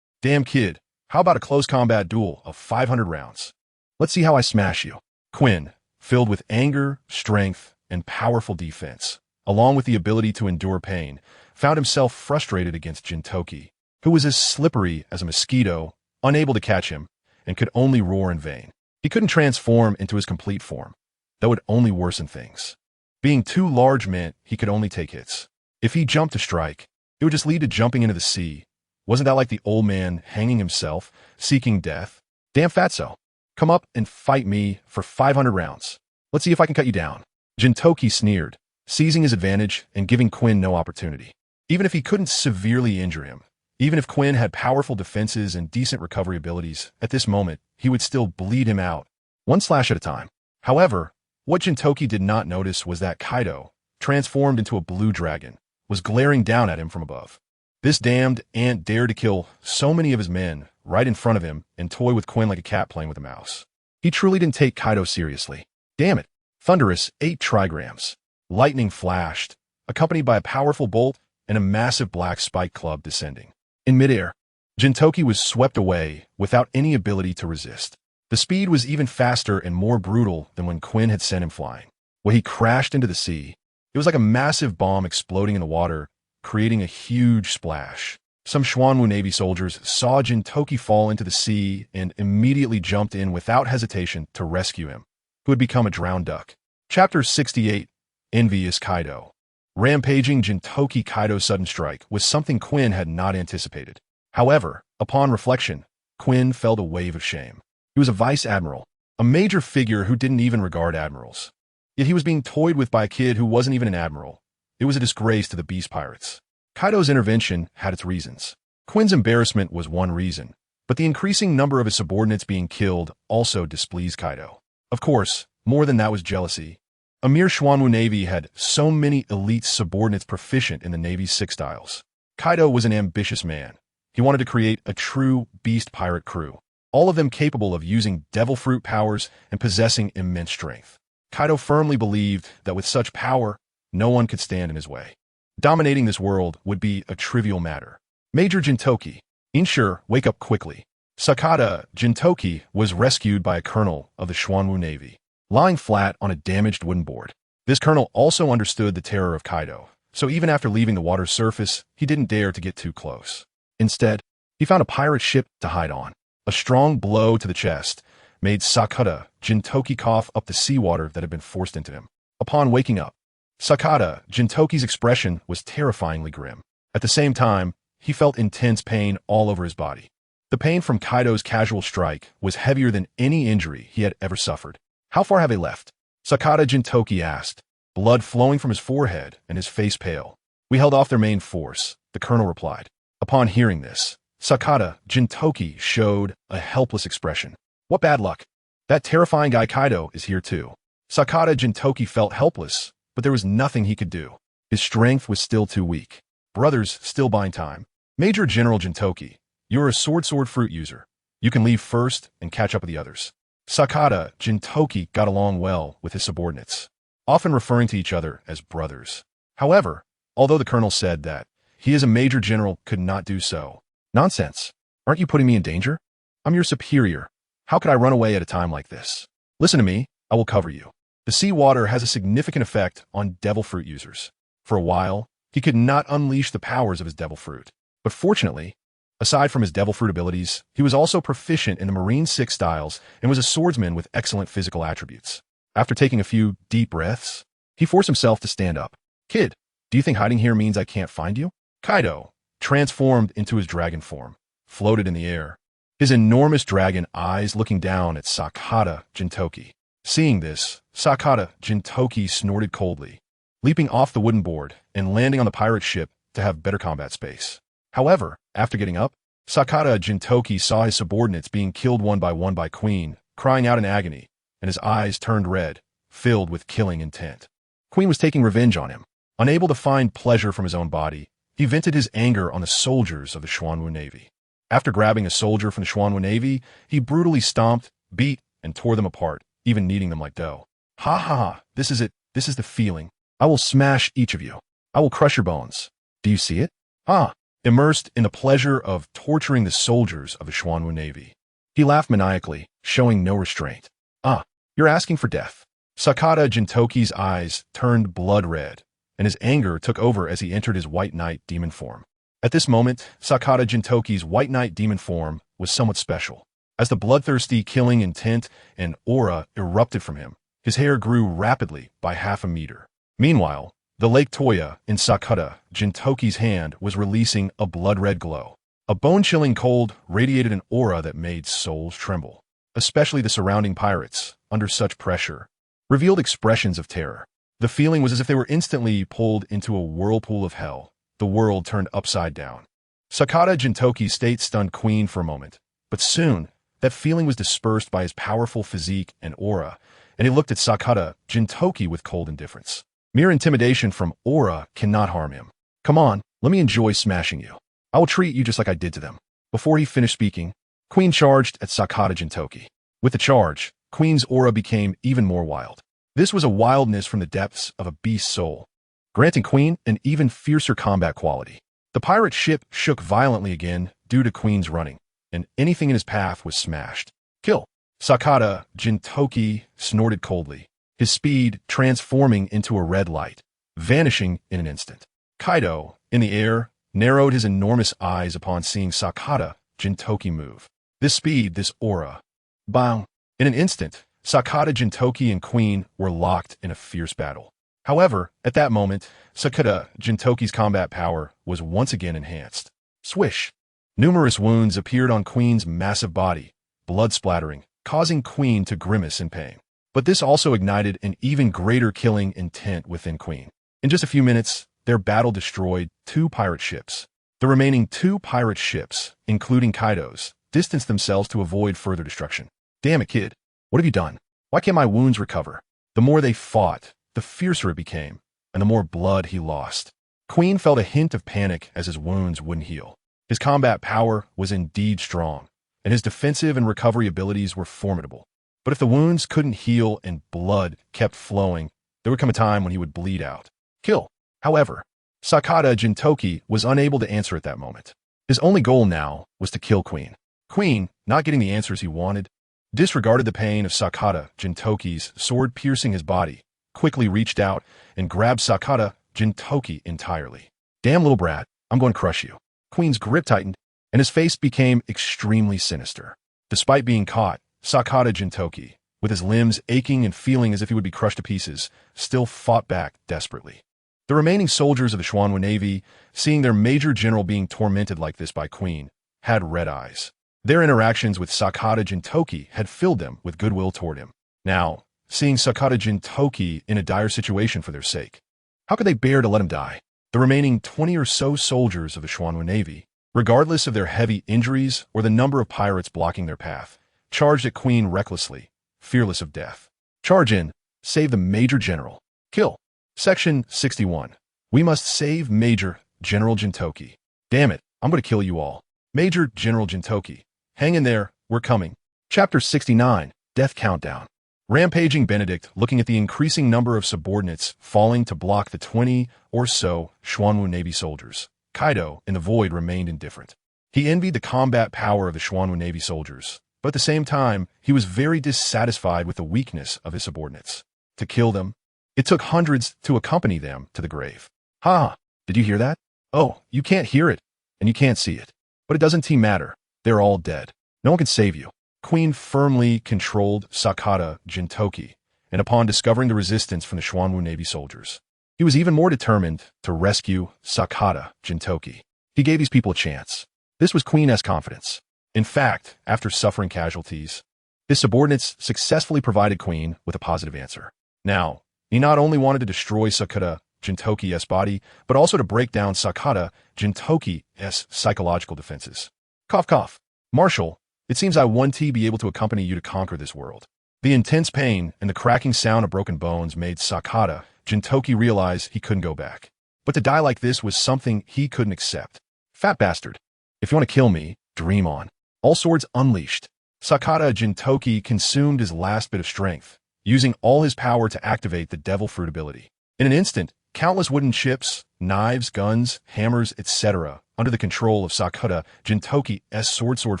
Damn kid, how about a close combat duel of 500 rounds? Let's see how I smash you. Quinn, filled with anger, strength, and powerful defense, along with the ability to endure pain, found himself frustrated against Jintoki, who was as slippery as a mosquito, unable to catch him, and could only roar in vain. He couldn't transform into his complete form, that would only worsen things. Being too large meant he could only take hits. If he jumped to strike, it would just lead to jumping into the sea. Wasn't that like the old man hanging himself, seeking death? Damn fatso. Come up and fight me for 500 rounds. Let's see if I can cut you down. Jintoki sneered, seizing his advantage and giving Quinn no opportunity. Even if he couldn't severely injure him, even if Quinn had powerful defenses and decent recovery abilities, at this moment, he would still bleed him out, one slash at a time. However, what Jintoki did not notice was that Kaido, transformed into a blue dragon, was glaring down at him from above. This damned ant dared to kill so many of his men right in front of him and toy with Quinn like a cat playing with a mouse. He truly didn't take Kaido seriously. Damn it. Thunderous 8 trigrams. Lightning flashed, accompanied by a powerful bolt and a massive black spike club descending. In midair, Jintoki was swept away without any ability to resist. The speed was even faster and more brutal than when Quinn had sent him flying. When he crashed into the sea, it was like a massive bomb exploding in the water, creating a huge splash. Some Xuanwu Navy soldiers saw Jintoki fall into the sea and immediately jumped in without hesitation to rescue him, who had become a drowned duck. Chapter 68, Envious Kaido. Rampaging Jintoki Kaido's sudden strike was something Quinn had not anticipated. However, upon reflection, Quinn felt a wave of shame. He was a vice admiral, a major figure who didn't even regard admirals. Yet he was being toyed with by a kid who wasn't even an admiral. It was a disgrace to the beast pirates. Kaido's intervention had its reasons. Quinn's embarrassment was one reason, but the increasing number of his subordinates being killed also displeased Kaido. Of course, more than that was jealousy. A mere Xuanwu Navy had so many elite subordinates proficient in the Navy's 6 styles. Kaido was an ambitious man. He wanted to create a true beast pirate crew, all of them capable of using devil fruit powers and possessing immense strength. Kaido firmly believed that with such power, no one could stand in his way. Dominating this world would be a trivial matter. Major Jintoki, ensure, wake up quickly. Sakata Jintoki was rescued by a colonel of the Xuanwu Navy, lying flat on a damaged wooden board. This colonel also understood the terror of Kaido, so even after leaving the water's surface, he didn't dare to get too close. Instead, he found a pirate ship to hide on. A strong blow to the chest made Sakata Jintoki cough up the seawater that had been forced into him. Upon waking up, Sakata Jintoki's expression was terrifyingly grim. At the same time, he felt intense pain all over his body. The pain from Kaido's casual strike was heavier than any injury he had ever suffered. How far have they left? Sakata Jintoki asked, blood flowing from his forehead and his face pale. We held off their main force, the colonel replied. Upon hearing this, Sakata Jintoki showed a helpless expression. What bad luck. That terrifying guy Kaido is here too. Sakata Jintoki felt helpless, but there was nothing he could do. His strength was still too weak. Brothers still buying time. Major General Jintoki, you're a sword fruit user. You can leave first and catch up with the others. Sakata Jintoki got along well with his subordinates, often referring to each other as brothers. However, although the colonel said that he as a major general could not do so. Nonsense. Aren't you putting me in danger? I'm your superior. How could I run away at a time like this? Listen to me, I will cover you. The seawater has a significant effect on devil fruit users. For a while, he could not unleash the powers of his devil fruit. But fortunately, aside from his devil fruit abilities, he was also proficient in the Marine 6 styles and was a swordsman with excellent physical attributes. After taking a few deep breaths, he forced himself to stand up. Kid, do you think hiding here means I can't find you? Kaido, transformed into his dragon form, floated in the air, his enormous dragon eyes looking down at Sakata Jintoki. Seeing this, Sakata Jintoki snorted coldly, leaping off the wooden board and landing on the pirate ship to have better combat space. However, after getting up, Sakata Jintoki saw his subordinates being killed one by Queen, crying out in agony, and his eyes turned red, filled with killing intent. Queen was taking revenge on him. Unable to find pleasure from his own body, he vented his anger on the soldiers of the Xuanwu Navy. After grabbing a soldier from the Xuanwu Navy, he brutally stomped, beat, and tore them apart, even kneading them like dough. Ha ha ha, this is it, this is the feeling. I will smash each of you. I will crush your bones. Do you see it? Ah, immersed in the pleasure of torturing the soldiers of the Xuanwu Navy. He laughed maniacally, showing no restraint. Ah, you're asking for death. Sakata Jintoki's eyes turned blood red, and his anger took over as he entered his White Knight demon form. At this moment, Sakata Jintoki's White Knight demon form was somewhat special. As the bloodthirsty killing intent and aura erupted from him, his hair grew rapidly by half a meter. Meanwhile, the Lake Toya in Sakata Jintoki's hand was releasing a blood-red glow. A bone-chilling cold radiated an aura that made souls tremble. Especially the surrounding pirates, under such pressure, revealed expressions of terror. The feeling was as if they were instantly pulled into a whirlpool of hell. The world turned upside down. Sakata Jintoki's state stunned Queen for a moment, but soon, that feeling was dispersed by his powerful physique and aura, and he looked at Sakata Jintoki with cold indifference. Mere intimidation from aura cannot harm him. Come on, let me enjoy smashing you. I will treat you just like I did to them. Before he finished speaking, Queen charged at Sakata Jintoki. With the charge, Queen's aura became even more wild. This was a wildness from the depths of a beast's soul, granting Queen an even fiercer combat quality. The pirate ship shook violently again due to Queen's running, and anything in his path was smashed. Kill! Sakata Jintoki snorted coldly, his speed transforming into a red light, vanishing in an instant. Kaido, in the air, narrowed his enormous eyes upon seeing Sakata Jintoki move. This speed, this aura. Bang! In an instant, Sakata Jintoki and Queen were locked in a fierce battle. However, at that moment, Sakata Jintoki's combat power was once again enhanced. Swish! Numerous wounds appeared on Queen's massive body, blood splattering, causing Queen to grimace in pain. But this also ignited an even greater killing intent within Queen. In just a few minutes, their battle destroyed 2 pirate ships. The remaining 2 pirate ships, including Kaido's, distanced themselves to avoid further destruction. Damn it, kid. What have you done? Why can't my wounds recover? The more they fought, the fiercer it became, and the more blood he lost. Queen felt a hint of panic as his wounds wouldn't heal. His combat power was indeed strong, and his defensive and recovery abilities were formidable. But if the wounds couldn't heal and blood kept flowing, there would come a time when he would bleed out. Kill. However, Sakata Jintoki was unable to answer at that moment. His only goal now was to kill Queen. Queen, not getting the answers he wanted, disregarded the pain of Sakata Jintoki's sword piercing his body, quickly reached out and grabbed Sakata Jintoki entirely. Damn little brat, I'm going to crush you. Queen's grip tightened, and his face became extremely sinister. Despite being caught, Sakata Jintoki, with his limbs aching and feeling as if he would be crushed to pieces, still fought back desperately. The remaining soldiers of the Xuanwu Navy, seeing their major general being tormented like this by Queen, had red eyes. Their interactions with Sakata Jintoki had filled them with goodwill toward him. Now, seeing Sakata Jintoki in a dire situation for their sake, how could they bear to let him die? The remaining 20 or so soldiers of the Xuanwu Navy, regardless of their heavy injuries or the number of pirates blocking their path, charged at Queen recklessly, fearless of death. Charge in, save the Major General. Kill. Section 61. We must save Major General Jintoki. Damn it, I'm going to kill you all. Major General Jintoki. Hang in there, we're coming. Chapter 69. Death Countdown. Rampaging Benedict, looking at the increasing number of subordinates falling to block the 20 or so Xuanwu Navy soldiers, Kaido, in the void, remained indifferent. He envied the combat power of the Xuanwu Navy soldiers, but at the same time, he was very dissatisfied with the weakness of his subordinates. To kill them, it took hundreds to accompany them to the grave. Ha! Did you hear that? Oh, you can't hear it, and you can't see it. But it doesn't matter. They're all dead. No one can save you. Queen firmly controlled Sakata Jintoki, and upon discovering the resistance from the Xuanwu Navy soldiers, he was even more determined to rescue Sakata Jintoki. He gave these people a chance. This was Queen S' confidence. In fact, after suffering casualties, his subordinates successfully provided Queen with a positive answer. Now, he not only wanted to destroy Sakata Jintoki's body, but also to break down Sakata Jintoki's psychological defenses. Cough, cough. Marshal, it seems I want to be able to accompany you to conquer this world. The intense pain and the cracking sound of broken bones made Sakata Jintoki realize he couldn't go back. But to die like this was something he couldn't accept. Fat bastard. If you want to kill me, dream on. All swords unleashed. Sakata Jintoki consumed his last bit of strength, using all his power to activate the devil fruit ability. In an instant, countless wooden chips, knives, guns, hammers, etc., under the control of Sakata Jintoki's sword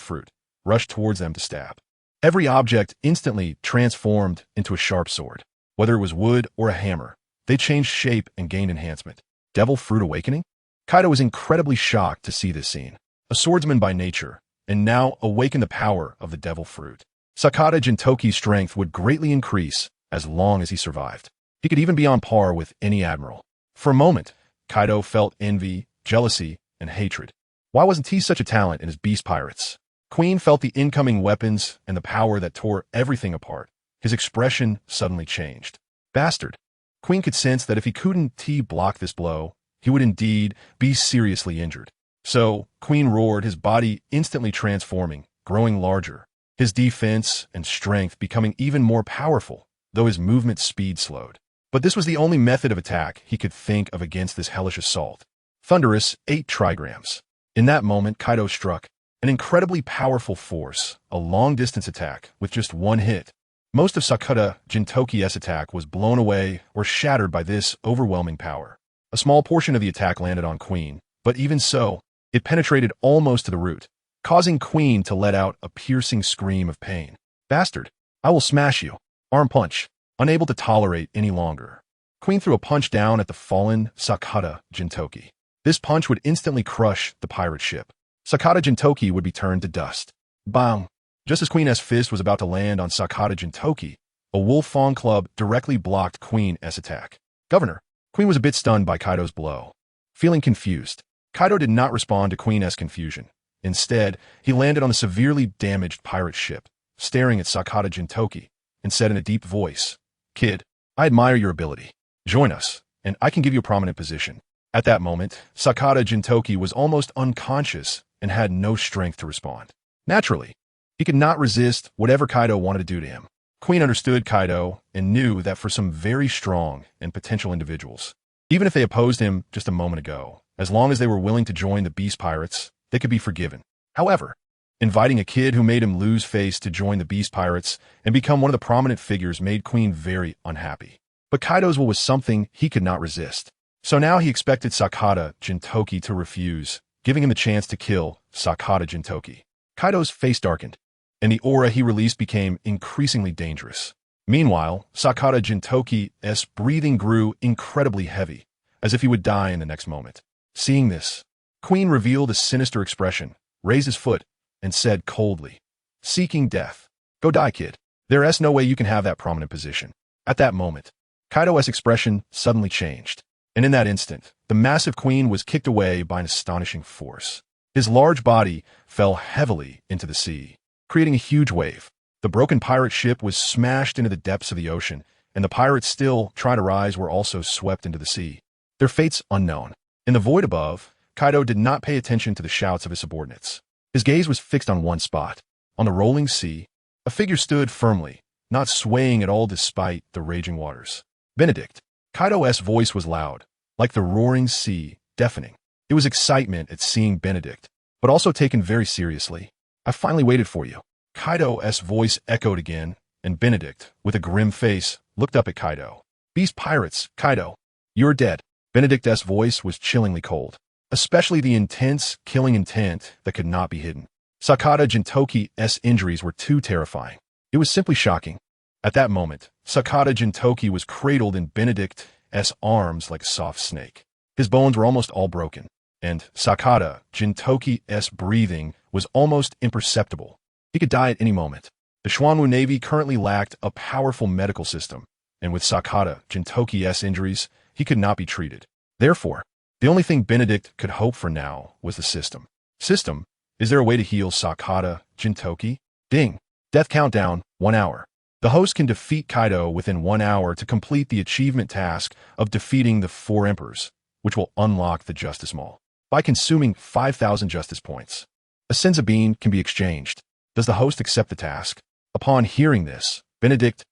fruit, rushed towards them to stab. Every object instantly transformed into a sharp sword. Whether it was wood or a hammer, they changed shape and gained enhancement. Devil Fruit Awakening? Kaido was incredibly shocked to see this scene. A swordsman by nature, and now awakened the power of the Devil Fruit. Sakata Jintoki's strength would greatly increase as long as he survived. He could even be on par with any admiral. For a moment, Kaido felt envy, jealousy, and hatred. Why wasn't he such a talent in his beast pirates? Queen felt the incoming weapons and the power that tore everything apart. His expression suddenly changed. Bastard. Queen could sense that if he couldn't block this blow, he would indeed be seriously injured. So, Queen roared, his body instantly transforming, growing larger, his defense and strength becoming even more powerful, though his movement speed slowed. But this was the only method of attack he could think of against this hellish assault. Thunderous 8 trigrams. In that moment, Kaido struck an incredibly powerful force, a long-distance attack with just one hit. Most of Sakata Jintoki's attack was blown away or shattered by this overwhelming power. A small portion of the attack landed on Queen, but even so, it penetrated almost to the root, causing Queen to let out a piercing scream of pain. Bastard, I will smash you. Arm punch. Unable to tolerate any longer, Queen threw a punch down at the fallen Sakata Jintoki. This punch would instantly crush the pirate ship. Sakata Jintoki would be turned to dust. Bang! Just as Queen S' fist was about to land on Sakata Jintoki, a wolf fawn club directly blocked Queen S' attack. Governor, Queen was a bit stunned by Kaido's blow. Feeling confused, Kaido did not respond to Queen S' confusion. Instead, he landed on the severely damaged pirate ship, staring at Sakata Jintoki, and said in a deep voice, "Kid, I admire your ability. Join us, and I can give you a prominent position." At that moment, Sakata Jintoki was almost unconscious and had no strength to respond. Naturally, he could not resist whatever Kaido wanted to do to him. Queen understood Kaido and knew that for some very strong and potential individuals, even if they opposed him just a moment ago, as long as they were willing to join the Beast Pirates, they could be forgiven. However, inviting a kid who made him lose face to join the Beast Pirates and become one of the prominent figures made Queen very unhappy. But Kaido's will was something he could not resist. So now he expected Sakata Jintoki to refuse, giving him the chance to kill Sakata Jintoki. Kaido's face darkened, and the aura he released became increasingly dangerous. Meanwhile, Sakata Jintoki's breathing grew incredibly heavy, as if he would die in the next moment. Seeing this, Queen revealed a sinister expression, raised his foot, and said coldly, "Seeking death. Go die, kid. There's no way you can have that prominent position." At that moment, Kaido's expression suddenly changed, and in that instant, the massive Queen was kicked away by an astonishing force. His large body fell heavily into the sea, creating a huge wave. The broken pirate ship was smashed into the depths of the ocean, and the pirates still trying to rise were also swept into the sea. Their fates unknown. In the void above, Kaido did not pay attention to the shouts of his subordinates. His gaze was fixed on one spot. On the rolling sea, a figure stood firmly, not swaying at all despite the raging waters. Benedict. Kaido's voice was loud, like the roaring sea, deafening. It was excitement at seeing Benedict, but also taken very seriously. I finally waited for you. Kaido's voice echoed again, and Benedict, with a grim face, looked up at Kaido. Beast pirates, Kaido. You're dead. Benedict's voice was chillingly cold, especially the intense, killing intent that could not be hidden. Sakata Jintoki's injuries were too terrifying. It was simply shocking. At that moment, Sakata Jintoki was cradled in Benedict's arms like a soft snake. His bones were almost all broken, and Sakata Jintoki's breathing was almost imperceptible. He could die at any moment. The Xuanwu Navy currently lacked a powerful medical system, and with Sakata Jintoki's injuries, he could not be treated. Therefore, the only thing Benedict could hope for now was the system. System, is there a way to heal Sakata Jintoki? Ding. Death countdown, 1 hour. The host can defeat Kaido within 1 hour to complete the achievement task of defeating the 4 emperors, which will unlock the Justice Mall, by consuming 5,000 justice points. A Senza bean can be exchanged. Does the host accept the task? Upon hearing this, Benedict's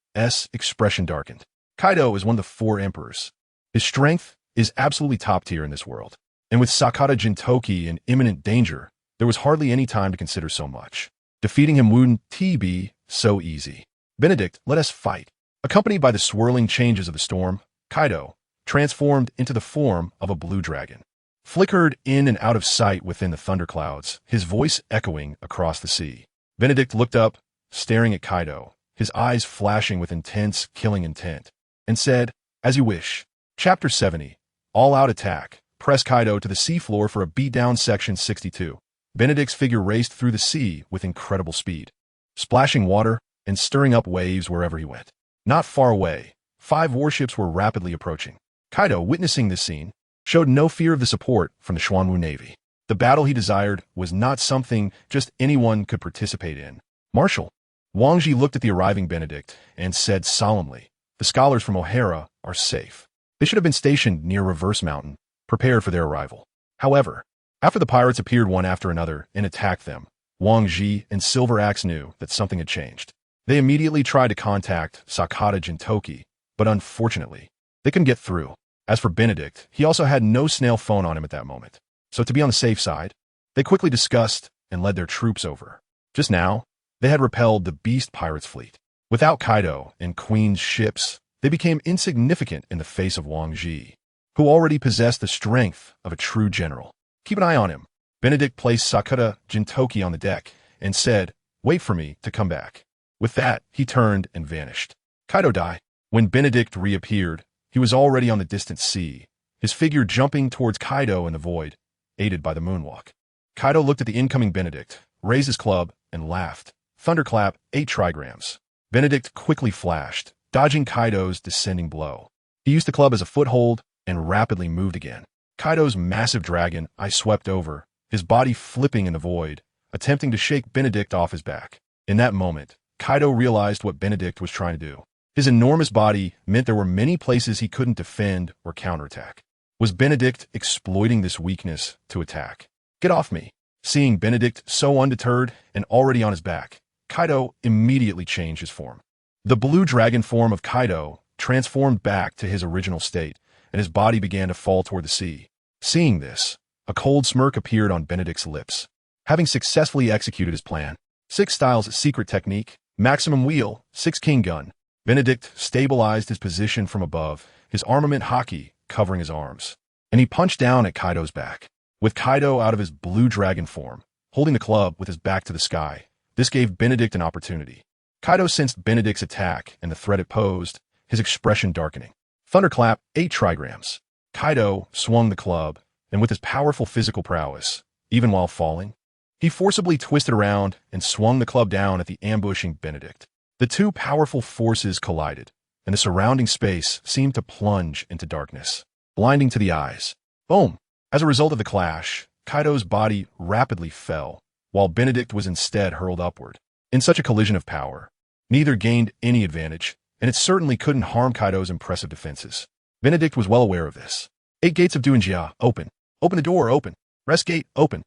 expression darkened. Kaido is one of the 4 emperors. His strength is absolutely top tier in this world, and with Sakata Jintoki in imminent danger, there was hardly any time to consider so much. Defeating him wouldn't be so easy. Benedict, let us fight. Accompanied by the swirling changes of the storm, Kaido, transformed into the form of a blue dragon, flickered in and out of sight within the thunderclouds, his voice echoing across the sea. Benedict looked up, staring at Kaido, his eyes flashing with intense, killing intent, and said, "As you wish." Chapter 70, All-Out Attack. Press Kaido to the seafloor for a beatdown. Section 62. Benedict's figure raced through the sea with incredible speed, splashing water and stirring up waves wherever he went. Not far away, 5 warships were rapidly approaching. Kaido, witnessing this scene, showed no fear of the support from the Xuanwu Navy. The battle he desired was not something just anyone could participate in. Marshal Wang Ji looked at the arriving Benedict and said solemnly, "The scholars from O'Hara are safe. They should have been stationed near Reverse Mountain, prepared for their arrival." However, after the pirates appeared one after another and attacked them, Wang Ji and Silver Axe knew that something had changed. They immediately tried to contact Sakata Jintoki, but unfortunately, they couldn't get through. As for Benedict, he also had no snail phone on him at that moment. So to be on the safe side, they quickly discussed and led their troops over. Just now, they had repelled the Beast Pirates fleet. Without Kaido and Queen's ships, they became insignificant in the face of Wang Ji, who already possessed the strength of a true general. Keep an eye on him. Benedict placed Sakata Jintoki on the deck and said, "Wait for me to come back." With that, he turned and vanished. Kaido died. When Benedict reappeared, he was already on the distant sea, his figure jumping towards Kaido in the void, aided by the moonwalk. Kaido looked at the incoming Benedict, raised his club, and laughed. Thunderclap, 8 trigrams. Benedict quickly flashed, dodging Kaido's descending blow. He used the club as a foothold and rapidly moved again. Kaido's massive dragon eye swept over, his body flipping in the void, attempting to shake Benedict off his back. In that moment, Kaido realized what Benedict was trying to do. His enormous body meant there were many places he couldn't defend or counterattack. Was Benedict exploiting this weakness to attack? "Get off me." Seeing Benedict so undeterred and already on his back, Kaido immediately changed his form. The blue dragon form of Kaido transformed back to his original state, and his body began to fall toward the sea. Seeing this, a cold smirk appeared on Benedict's lips. Having successfully executed his plan, 6 styles secret technique, maximum wheel, 6 king gun, Benedict stabilized his position from above, his armament haki covering his arms, and he punched down at Kaido's back. With Kaido out of his blue dragon form, holding the club with his back to the sky, this gave Benedict an opportunity. Kaido sensed Benedict's attack and the threat it posed, his expression darkening. Thunderclap, 8 trigrams. Kaido swung the club, and with his powerful physical prowess, even while falling, he forcibly twisted around and swung the club down at the ambushing Benedict. The 2 powerful forces collided, and the surrounding space seemed to plunge into darkness, blinding to the eyes. Boom! As a result of the clash, Kaido's body rapidly fell, while Benedict was instead hurled upward. In such a collision of power, neither gained any advantage, and it certainly couldn't harm Kaido's impressive defenses. Benedict was well aware of this. 8 gates of Duanjia, open. Open the door, open. Rest gate, open.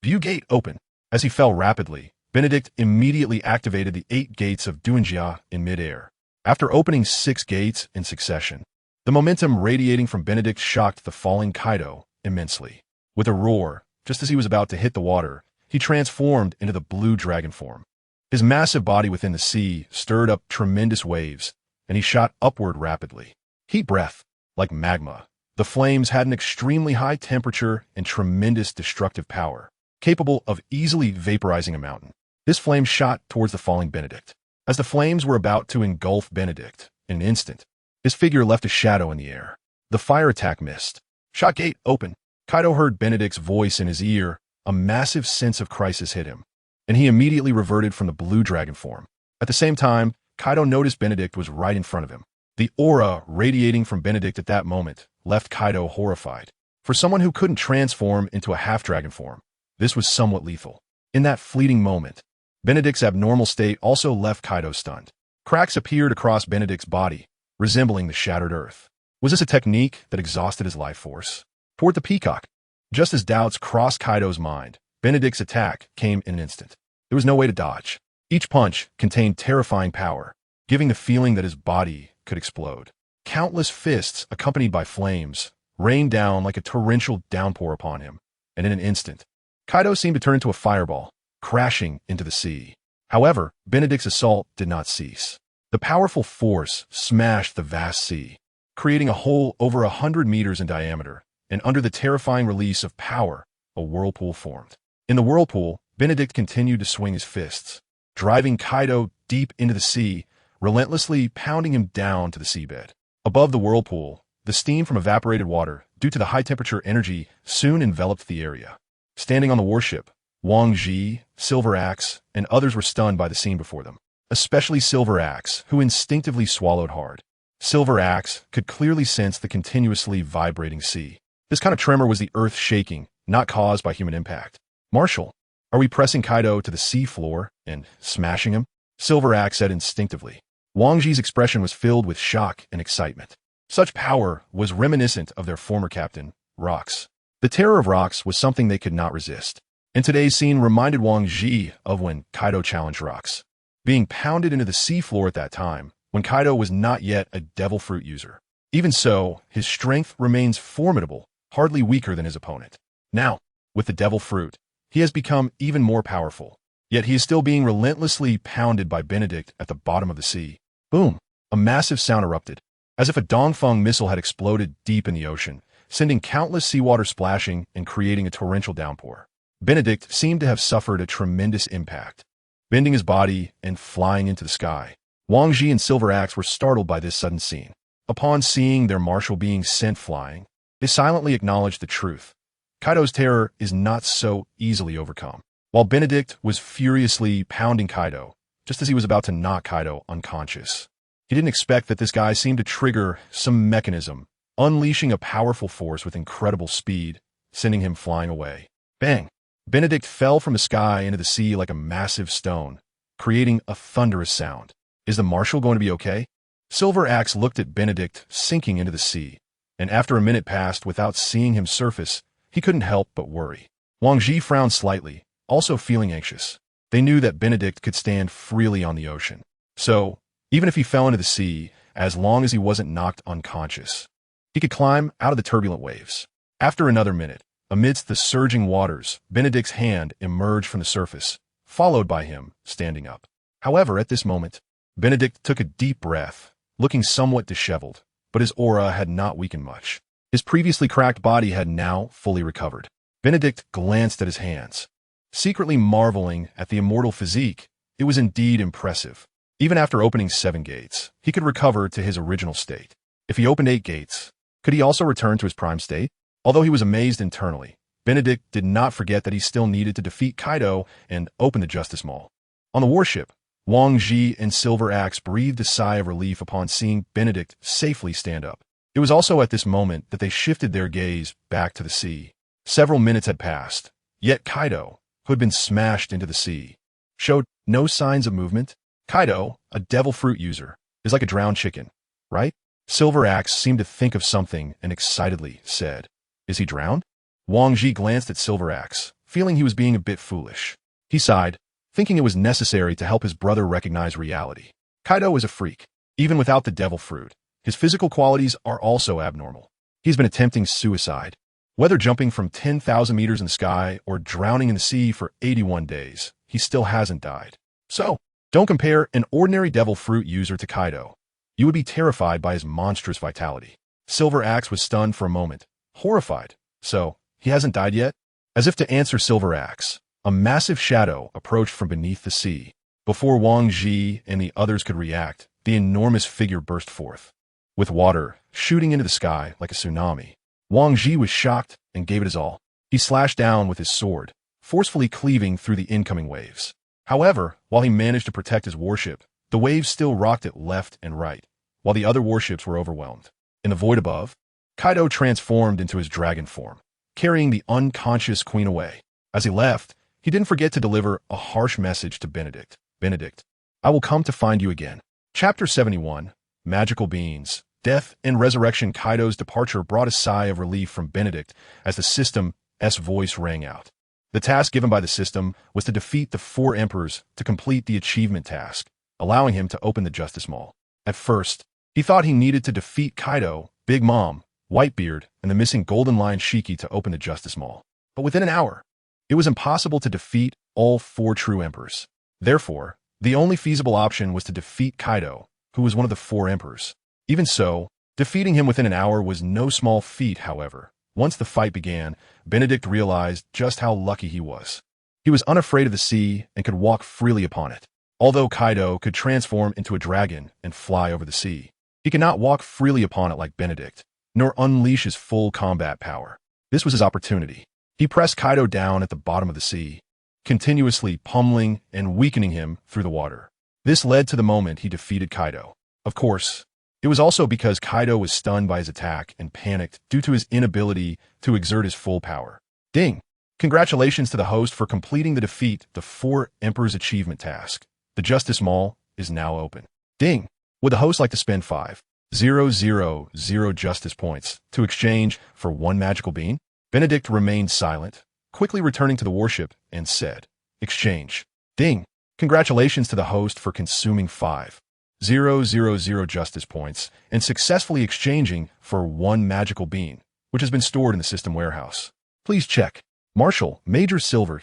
View gate, open. As he fell rapidly, Benedict immediately activated the 8 gates of Duanjia in midair. After opening 6 gates in succession, the momentum radiating from Benedict shocked the falling Kaido immensely. With a roar, just as he was about to hit the water, he transformed into the blue dragon form. His massive body within the sea stirred up tremendous waves, and he shot upward rapidly. Heat breath, like magma, the flames had an extremely high temperature and tremendous destructive power, capable of easily vaporizing a mountain. This flame shot towards the falling Benedict. As the flames were about to engulf Benedict, in an instant, his figure left a shadow in the air. The fire attack missed. Shot gate open. Kaido heard Benedict's voice in his ear. A massive sense of crisis hit him, and he immediately reverted from the blue dragon form. At the same time, Kaido noticed Benedict was right in front of him. The aura radiating from Benedict at that moment left Kaido horrified. For someone who couldn't transform into a half-dragon form, this was somewhat lethal. In that fleeting moment, Benedict's abnormal state also left Kaido stunned. Cracks appeared across Benedict's body, resembling the shattered earth. Was this a technique that exhausted his life force? Toward the peacock. Just as doubts crossed Kaido's mind, Benedict's attack came in an instant. There was no way to dodge. Each punch contained terrifying power, giving the feeling that his body could explode. Countless fists, accompanied by flames, rained down like a torrential downpour upon him, and in an instant, Kaido seemed to turn into a fireball, crashing into the sea. However, Benedict's assault did not cease. The powerful force smashed the vast sea, creating a hole over 100 meters in diameter, and under the terrifying release of power, a whirlpool formed. In the whirlpool, Benedict continued to swing his fists, driving Kaido deep into the sea, relentlessly pounding him down to the seabed. Above the whirlpool, the steam from evaporated water, due to the high-temperature energy, soon enveloped the area. Standing on the warship, Wang Ji, Silver Axe, and others were stunned by the scene before them, especially Silver Axe, who instinctively swallowed hard. Silver Axe could clearly sense the continuously vibrating sea. This kind of tremor was the earth shaking, not caused by human impact. Marshal, are we pressing Kaido to the sea floor and smashing him? Silver Axe said instinctively. Wang Ji's expression was filled with shock and excitement. Such power was reminiscent of their former captain, Rocks. The terror of Rocks was something they could not resist. And today's scene reminded Wang Ji of when Kaido challenged Rocks, being pounded into the sea floor at that time, when Kaido was not yet a devil fruit user. Even so, his strength remains formidable, hardly weaker than his opponent. Now, with the devil fruit, he has become even more powerful. Yet he is still being relentlessly pounded by Benedict at the bottom of the sea. Boom! A massive sound erupted, as if a Dongfeng missile had exploded deep in the ocean, sending countless seawater splashing and creating a torrential downpour. Benedict seemed to have suffered a tremendous impact, bending his body and flying into the sky. Wang Ji and Silver Axe were startled by this sudden scene. Upon seeing their marshal being sent flying, they silently acknowledged the truth. Kaido's terror is not so easily overcome. While Benedict was furiously pounding Kaido, just as he was about to knock Kaido unconscious, he didn't expect that this guy seemed to trigger some mechanism, unleashing a powerful force with incredible speed, sending him flying away. Bang! Benedict fell from the sky into the sea like a massive stone, creating a thunderous sound. Is the marshal going to be okay? Silver Axe looked at Benedict sinking into the sea, and after a minute passed without seeing him surface, he couldn't help but worry. Wang Ji frowned slightly, also feeling anxious. They knew that Benedict could stand freely on the ocean. So, even if he fell into the sea, as long as he wasn't knocked unconscious, he could climb out of the turbulent waves. After another minute, amidst the surging waters, Benedict's hand emerged from the surface, followed by him standing up. However, at this moment, Benedict took a deep breath, looking somewhat disheveled, but his aura had not weakened much. His previously cracked body had now fully recovered. Benedict glanced at his hands, secretly marveling at the immortal physique. It was indeed impressive. Even after opening 7 gates, he could recover to his original state. If he opened 8 gates, could he also return to his prime state? Although he was amazed internally, Benedict did not forget that he still needed to defeat Kaido and open the Justice Mall. On the warship, Wang Ji and Silver Axe breathed a sigh of relief upon seeing Benedict safely stand up. It was also at this moment that they shifted their gaze back to the sea. Several minutes had passed, yet Kaido, who had been smashed into the sea, showed no signs of movement. Kaido, a devil fruit user, is like a drowned chicken, right? Silver Axe seemed to think of something and excitedly said, "Is he drowned?" Wang Ji glanced at Silver Axe, feeling he was being a bit foolish. He sighed, thinking it was necessary to help his brother recognize reality. Kaido is a freak. Even without the devil fruit, his physical qualities are also abnormal. He's been attempting suicide. Whether jumping from 10,000 meters in the sky or drowning in the sea for 81 days, he still hasn't died. So, don't compare an ordinary devil fruit user to Kaido. You would be terrified by his monstrous vitality. Silver Axe was stunned for a moment, horrified. So, he hasn't died yet? As if to answer Silver Axe, a massive shadow approached from beneath the sea. Before Wang Ji and the others could react, the enormous figure burst forth. With water shooting into the sky like a tsunami, Wang Ji was shocked and gave it his all. He slashed down with his sword, forcefully cleaving through the incoming waves. However, while he managed to protect his warship, the waves still rocked it left and right, while the other warships were overwhelmed. In the void above, Kaido transformed into his dragon form, carrying the unconscious queen away. As he left, he didn't forget to deliver a harsh message to Benedict. Benedict, I will come to find you again. Chapter 71, Magical Beans. Death and Resurrection. Kaido's departure brought a sigh of relief from Benedict as the system's voice rang out. The task given by the system was to defeat the 4 emperors to complete the achievement task, allowing him to open the Justice Mall. At first, he thought he needed to defeat Kaido, Big Mom, Whitebeard, and the missing Golden Lion Shiki to open the Justice Mall. But within an hour, it was impossible to defeat all 4 true emperors. Therefore, the only feasible option was to defeat Kaido, who was one of the 4 emperors. Even so, defeating him within an hour was no small feat, however. Once the fight began, Benedict realized just how lucky he was. He was unafraid of the sea and could walk freely upon it. Although Kaido could transform into a dragon and fly over the sea, he could not walk freely upon it like Benedict, nor unleash his full combat power. This was his opportunity. He pressed Kaido down at the bottom of the sea, continuously pummeling and weakening him through the water. This led to the moment he defeated Kaido. Of course, it was also because Kaido was stunned by his attack and panicked due to his inability to exert his full power. Ding! Congratulations to the host for completing the defeat the 4 Emperors achievement task. The Justice Mall is now open. Ding! Would the host like to spend 5,000 justice points to exchange for 1 magical bean? Benedict remained silent, quickly returning to the warship, and said, Exchange. Ding! Congratulations to the host for consuming 5,000 justice points and successfully exchanging for 1 magical bean, which has been stored in the system warehouse. Please check. Marshal, Major Silver,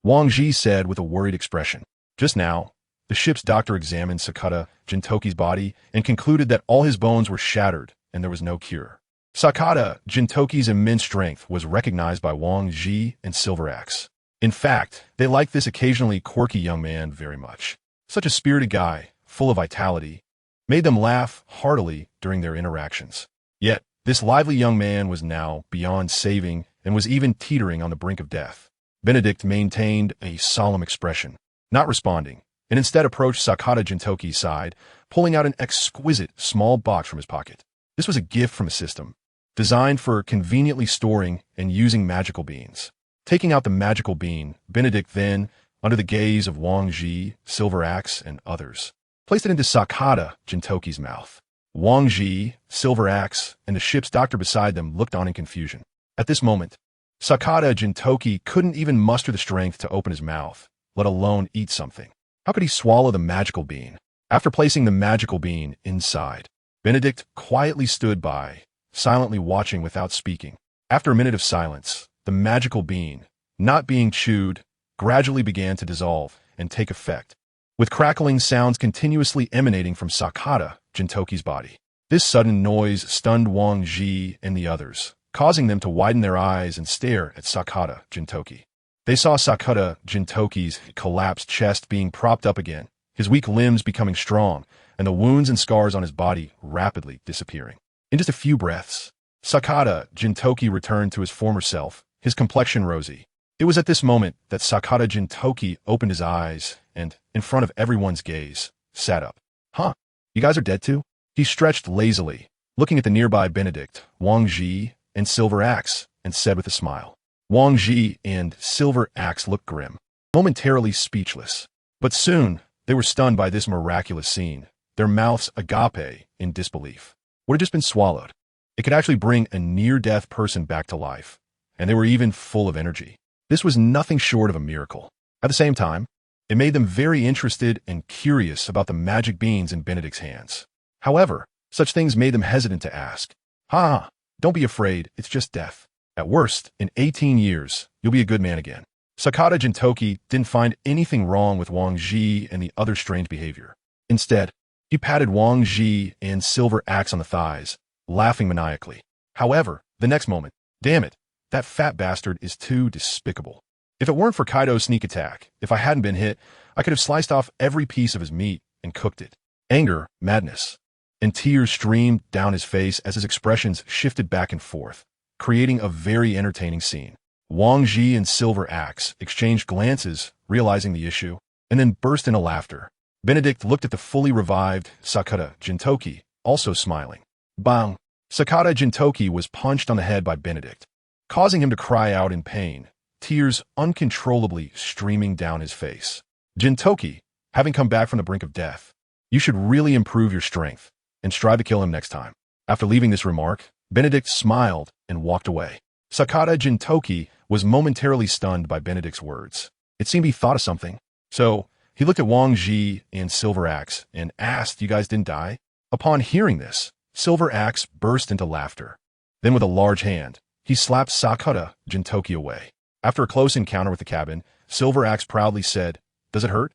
Wang Ji said with a worried expression. Just now, the ship's doctor examined Sakata Jintoki's body and concluded that all his bones were shattered and there was no cure. Sakata Jintoki's immense strength was recognized by Wang Ji and Silver Axe. In fact, they liked this occasionally quirky young man very much. Such a spirited guy, full of vitality, made them laugh heartily during their interactions. Yet, this lively young man was now beyond saving and was even teetering on the brink of death. Benedict maintained a solemn expression, not responding, and instead approached Sakata Jintoki's side, pulling out an exquisite small box from his pocket. This was a gift from a system, designed for conveniently storing and using magical beans. Taking out the magical bean, Benedict then, under the gaze of Wang Ji, Silver Axe, and others, placed it into Sakata Jintoki's mouth. Wang Ji, Silver Axe, and the ship's doctor beside them looked on in confusion. At this moment, Sakata Jintoki couldn't even muster the strength to open his mouth, let alone eat something. How could he swallow the magical bean? After placing the magical bean inside, Benedict quietly stood by, silently watching without speaking. After a minute of silence, the magical bean, not being chewed, gradually began to dissolve and take effect, with crackling sounds continuously emanating from Sakata Jintoki's body. This sudden noise stunned Wang Ji and the others, causing them to widen their eyes and stare at Sakata Jintoki. They saw Sakata Jintoki's collapsed chest being propped up again, his weak limbs becoming strong, and the wounds and scars on his body rapidly disappearing. In just a few breaths, Sakata Jintoki returned to his former self, his complexion rosy. It was at this moment that Sakata Jintoki opened his eyes and, in front of everyone's gaze, sat up. Huh? You guys are dead too? He stretched lazily, looking at the nearby Benedict, Wang Ji, and Silver Axe, and said with a smile. Wang Ji and Silver Axe looked grim, momentarily speechless. But soon, they were stunned by this miraculous scene, their mouths agape in disbelief. What had just been swallowed? It could actually bring a near-death person back to life, and they were even full of energy. This was nothing short of a miracle. At the same time, It made them very interested and curious about the magic beans in Benedict's hands. However, such things made them hesitant to ask. Ha! Don't be afraid, it's just death. At worst, in 18 years, you'll be a good man again. Sakata Jintoki didn't find anything wrong with Wang Ji and the other strange behavior. Instead, he patted Wang Ji and Silver Axe on the thighs, laughing maniacally. However, the next moment, damn it, that fat bastard is too despicable. If it weren't for Kaido's sneak attack, if I hadn't been hit, I could have sliced off every piece of his meat and cooked it. Anger, madness, and tears streamed down his face as his expressions shifted back and forth, creating a very entertaining scene. Wang Ji and Silver Axe exchanged glances, realizing the issue, and then burst into laughter. Benedict looked at the fully revived Sakata Jintoki, also smiling. Bang! Sakata Jintoki was punched on the head by Benedict, causing him to cry out in pain, tears uncontrollably streaming down his face. Jintoki, having come back from the brink of death, you should really improve your strength and strive to kill him next time. After leaving this remark, Benedict smiled and walked away. Sakata Jintoki was momentarily stunned by Benedict's words. It seemed he thought of something. So, he looked at Wang Ji and Silver Axe and asked, "You guys didn't die?" Upon hearing this, Silver Axe burst into laughter. Then with a large hand, he slapped Sakata Jintoki away. After a close encounter with the cabin, Silver Axe proudly said, "Does it hurt?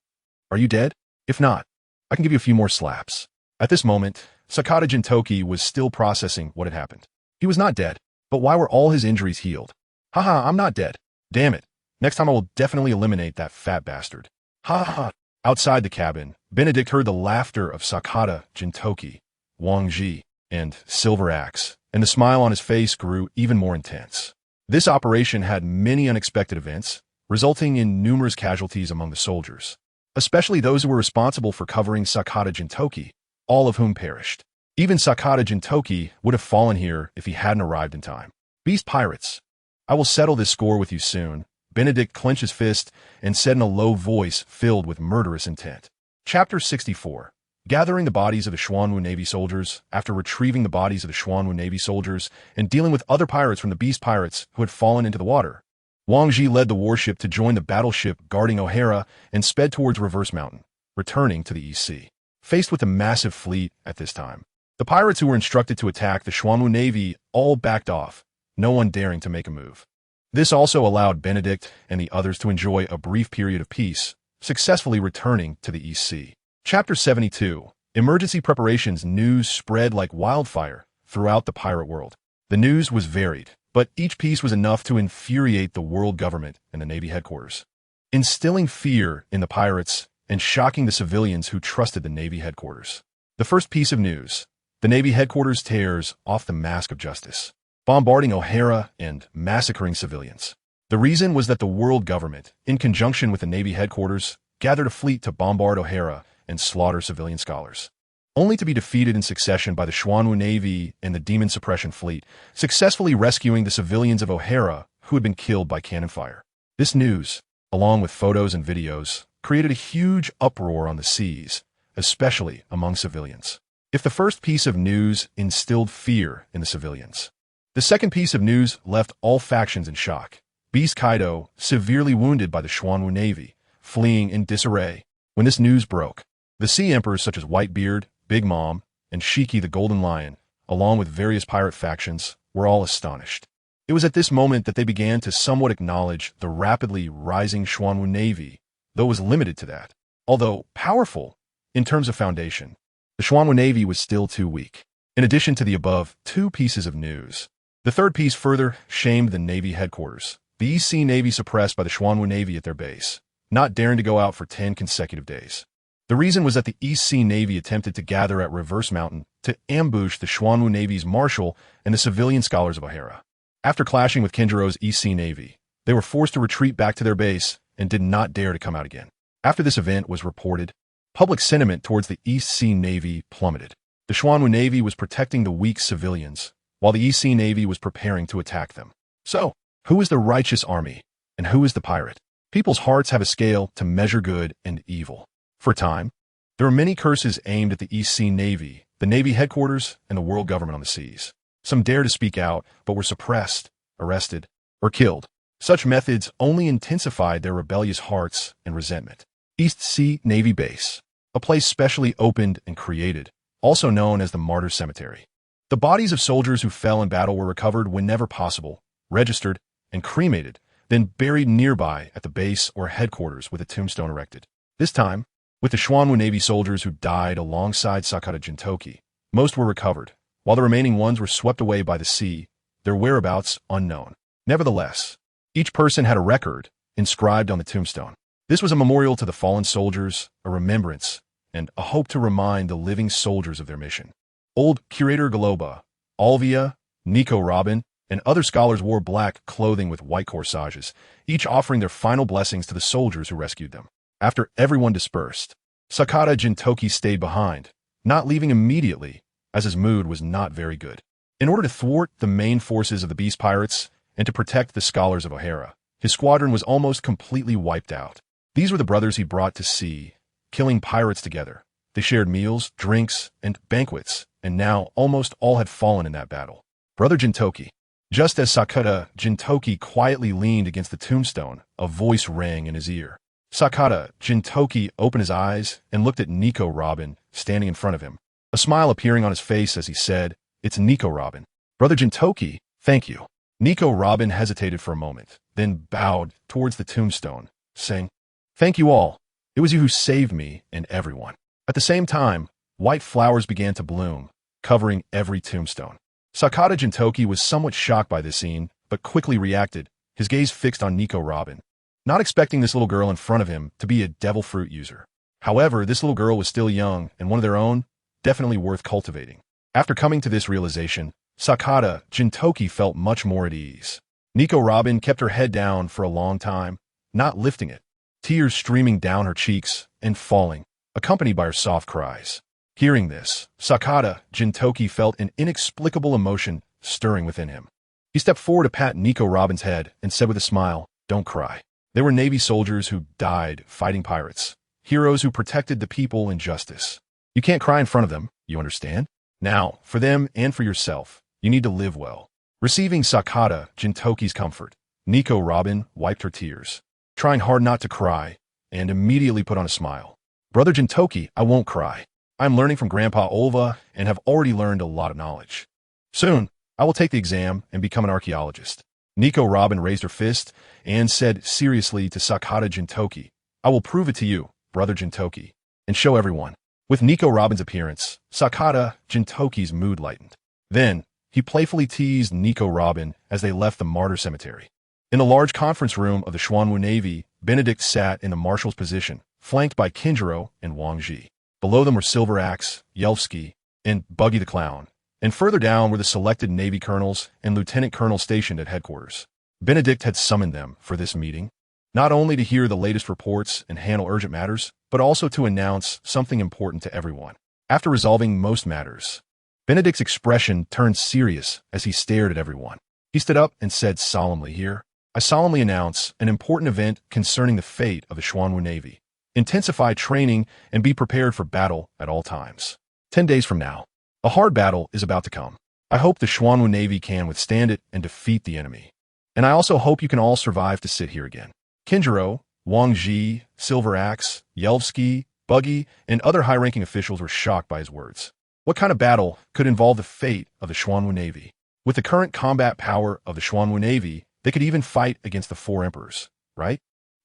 Are you dead? If not, I can give you a few more slaps." At this moment, Sakata Jintoki was still processing what had happened. He was not dead, but why were all his injuries healed? Haha, I'm not dead. Damn it. Next time I will definitely eliminate that fat bastard. Ha ha. Outside the cabin, Benedict heard the laughter of Sakata Jintoki, Wang Ji, and Silver Axe, and the smile on his face grew even more intense. This operation had many unexpected events, resulting in numerous casualties among the soldiers, especially those who were responsible for covering Sakata Jintoki, all of whom perished. Even Sakata Jintoki would have fallen here if he hadn't arrived in time. Beast pirates, I will settle this score with you soon. Benedict clenched his fist and said in a low voice filled with murderous intent. Chapter 64. Gathering the bodies of the Xuanwu Navy soldiers. After retrieving the bodies of the Xuanwu Navy soldiers and dealing with other pirates from the Beast Pirates who had fallen into the water, Wang Ji led the warship to join the battleship guarding O'Hara and sped towards Reverse Mountain, returning to the East Sea. Faced with a massive fleet at this time, the pirates who were instructed to attack the Xuanwu Navy all backed off, no one daring to make a move. This also allowed Benedict and the others to enjoy a brief period of peace, successfully returning to the East Sea. Chapter 72. Emergency preparations. News spread like wildfire throughout the pirate world. The news was varied, but each piece was enough to infuriate the world government and the Navy headquarters, instilling fear in the pirates and shocking the civilians who trusted the Navy headquarters. The first piece of news. The Navy headquarters tears off the mask of justice, bombarding O'Hara and massacring civilians. The reason was that the world government, in conjunction with the Navy headquarters, gathered a fleet to bombard O'Hara and slaughter civilian scholars, only to be defeated in succession by the Xuanwu Navy and the Demon Suppression Fleet, successfully rescuing the civilians of O'Hara who had been killed by cannon fire. This news, along with photos and videos, created a huge uproar on the seas, especially among civilians. If the first piece of news instilled fear in the civilians, the second piece of news left all factions in shock. Beast Kaido, severely wounded by the Xuanwu Navy, fleeing in disarray. When this news broke, the Sea Emperors such as Whitebeard, Big Mom, and Shiki the Golden Lion, along with various pirate factions, were all astonished. It was at this moment that they began to somewhat acknowledge the rapidly rising Xuanwu Navy, though it was limited to that. Although powerful in terms of foundation, the Xuanwu Navy was still too weak. In addition to the above two pieces of news, the third piece further shamed the Navy headquarters. The East Sea Navy suppressed by the Xuanwu Navy at their base, not daring to go out for 10 consecutive days. The reason was that the East Sea Navy attempted to gather at Reverse Mountain to ambush the Xuanwu Navy's marshal and the civilian scholars of O'Hara. After clashing with Kenjiro's East Sea Navy, they were forced to retreat back to their base and did not dare to come out again. After this event was reported, public sentiment towards the East Sea Navy plummeted. The Xuanwu Navy was protecting the weak civilians, while the East Sea Navy was preparing to attack them. So, who is the righteous army, and who is the pirate? People's hearts have a scale to measure good and evil. For a time, there were many curses aimed at the East Sea Navy, the Navy headquarters, and the world government on the seas. Some dared to speak out, but were suppressed, arrested, or killed. Such methods only intensified their rebellious hearts and resentment. East Sea Navy Base, a place specially opened and created, also known as the Martyrs Cemetery. The bodies of soldiers who fell in battle were recovered whenever possible, registered, and cremated, then buried nearby at the base or headquarters with a tombstone erected. This time, with the Xuanwu Navy soldiers who died alongside Sakata Jintoki, most were recovered, while the remaining ones were swept away by the sea, their whereabouts unknown. Nevertheless, each person had a record inscribed on the tombstone. This was a memorial to the fallen soldiers, a remembrance, and a hope to remind the living soldiers of their mission. Old Curator Galoba, Alvia, Nico Robin, and other scholars wore black clothing with white corsages, each offering their final blessings to the soldiers who rescued them. After everyone dispersed, Sakata Jintoki stayed behind, not leaving immediately, as his mood was not very good. In order to thwart the main forces of the Beast Pirates and to protect the scholars of O'Hara, his squadron was almost completely wiped out. These were the brothers he brought to sea, killing pirates together. They shared meals, drinks, and banquets, and now almost all had fallen in that battle. Brother Jintoki. Just as Sakata Jintoki quietly leaned against the tombstone, a voice rang in his ear. Sakata Jintoki opened his eyes and looked at Nico Robin standing in front of him, a smile appearing on his face as he said, "It's Nico Robin." "Brother Jintoki, thank you." Nico Robin hesitated for a moment, then bowed towards the tombstone, saying, "Thank you all. It was you who saved me and everyone." At the same time, white flowers began to bloom, covering every tombstone. Sakata Jintoki was somewhat shocked by this scene, but quickly reacted, his gaze fixed on Nico Robin, not expecting this little girl in front of him to be a devil fruit user. However, this little girl was still young and one of their own, definitely worth cultivating. After coming to this realization, Sakata Jintoki felt much more at ease. Nico Robin kept her head down for a long time, not lifting it, tears streaming down her cheeks and falling, accompanied by her soft cries. Hearing this, Sakata Jintoki felt an inexplicable emotion stirring within him. He stepped forward to pat Nico Robin's head and said with a smile, "Don't cry." They were Navy soldiers who died fighting pirates, heroes who protected the people and justice. You can't cry in front of them, you understand? Now, for them and for yourself, you need to live well. Receiving Sakata Jintoki's comfort, Nico Robin wiped her tears, trying hard not to cry, and immediately put on a smile. "Brother Jintoki, I won't cry. I'm learning from Grandpa Olva and have already learned a lot of knowledge. Soon, I will take the exam and become an archaeologist." Nico Robin raised her fist and said seriously to Sakata Jintoki, "I will prove it to you, Brother Jintoki, and show everyone." With Nico Robin's appearance, Sakata Jintoki's mood lightened. Then, he playfully teased Nico Robin as they left the Martyr Cemetery. In the large conference room of the Xuanwu Navy, Benedict sat in the marshal's position, flanked by Kinjiro and Wang Ji. Below them were Silver Axe, Yelfsky, and Buggy the Clown, and further down were the selected Navy colonels and lieutenant colonels stationed at headquarters. Benedict had summoned them for this meeting, not only to hear the latest reports and handle urgent matters, but also to announce something important to everyone. After resolving most matters, Benedict's expression turned serious as he stared at everyone. He stood up and said solemnly, "Here, I solemnly announce an important event concerning the fate of the Xuanwu Navy. Intensify training and be prepared for battle at all times. 10 days from now, a hard battle is about to come. I hope the Xuanwu Navy can withstand it and defeat the enemy. And I also hope you can all survive to sit here again." Kinjiro, Wang Ji, Silver Axe, Yelfsky, Buggy, and other high-ranking officials were shocked by his words. What kind of battle could involve the fate of the Xuanwu Navy? With the current combat power of the Xuanwu Navy, they could even fight against the 4 emperors, right?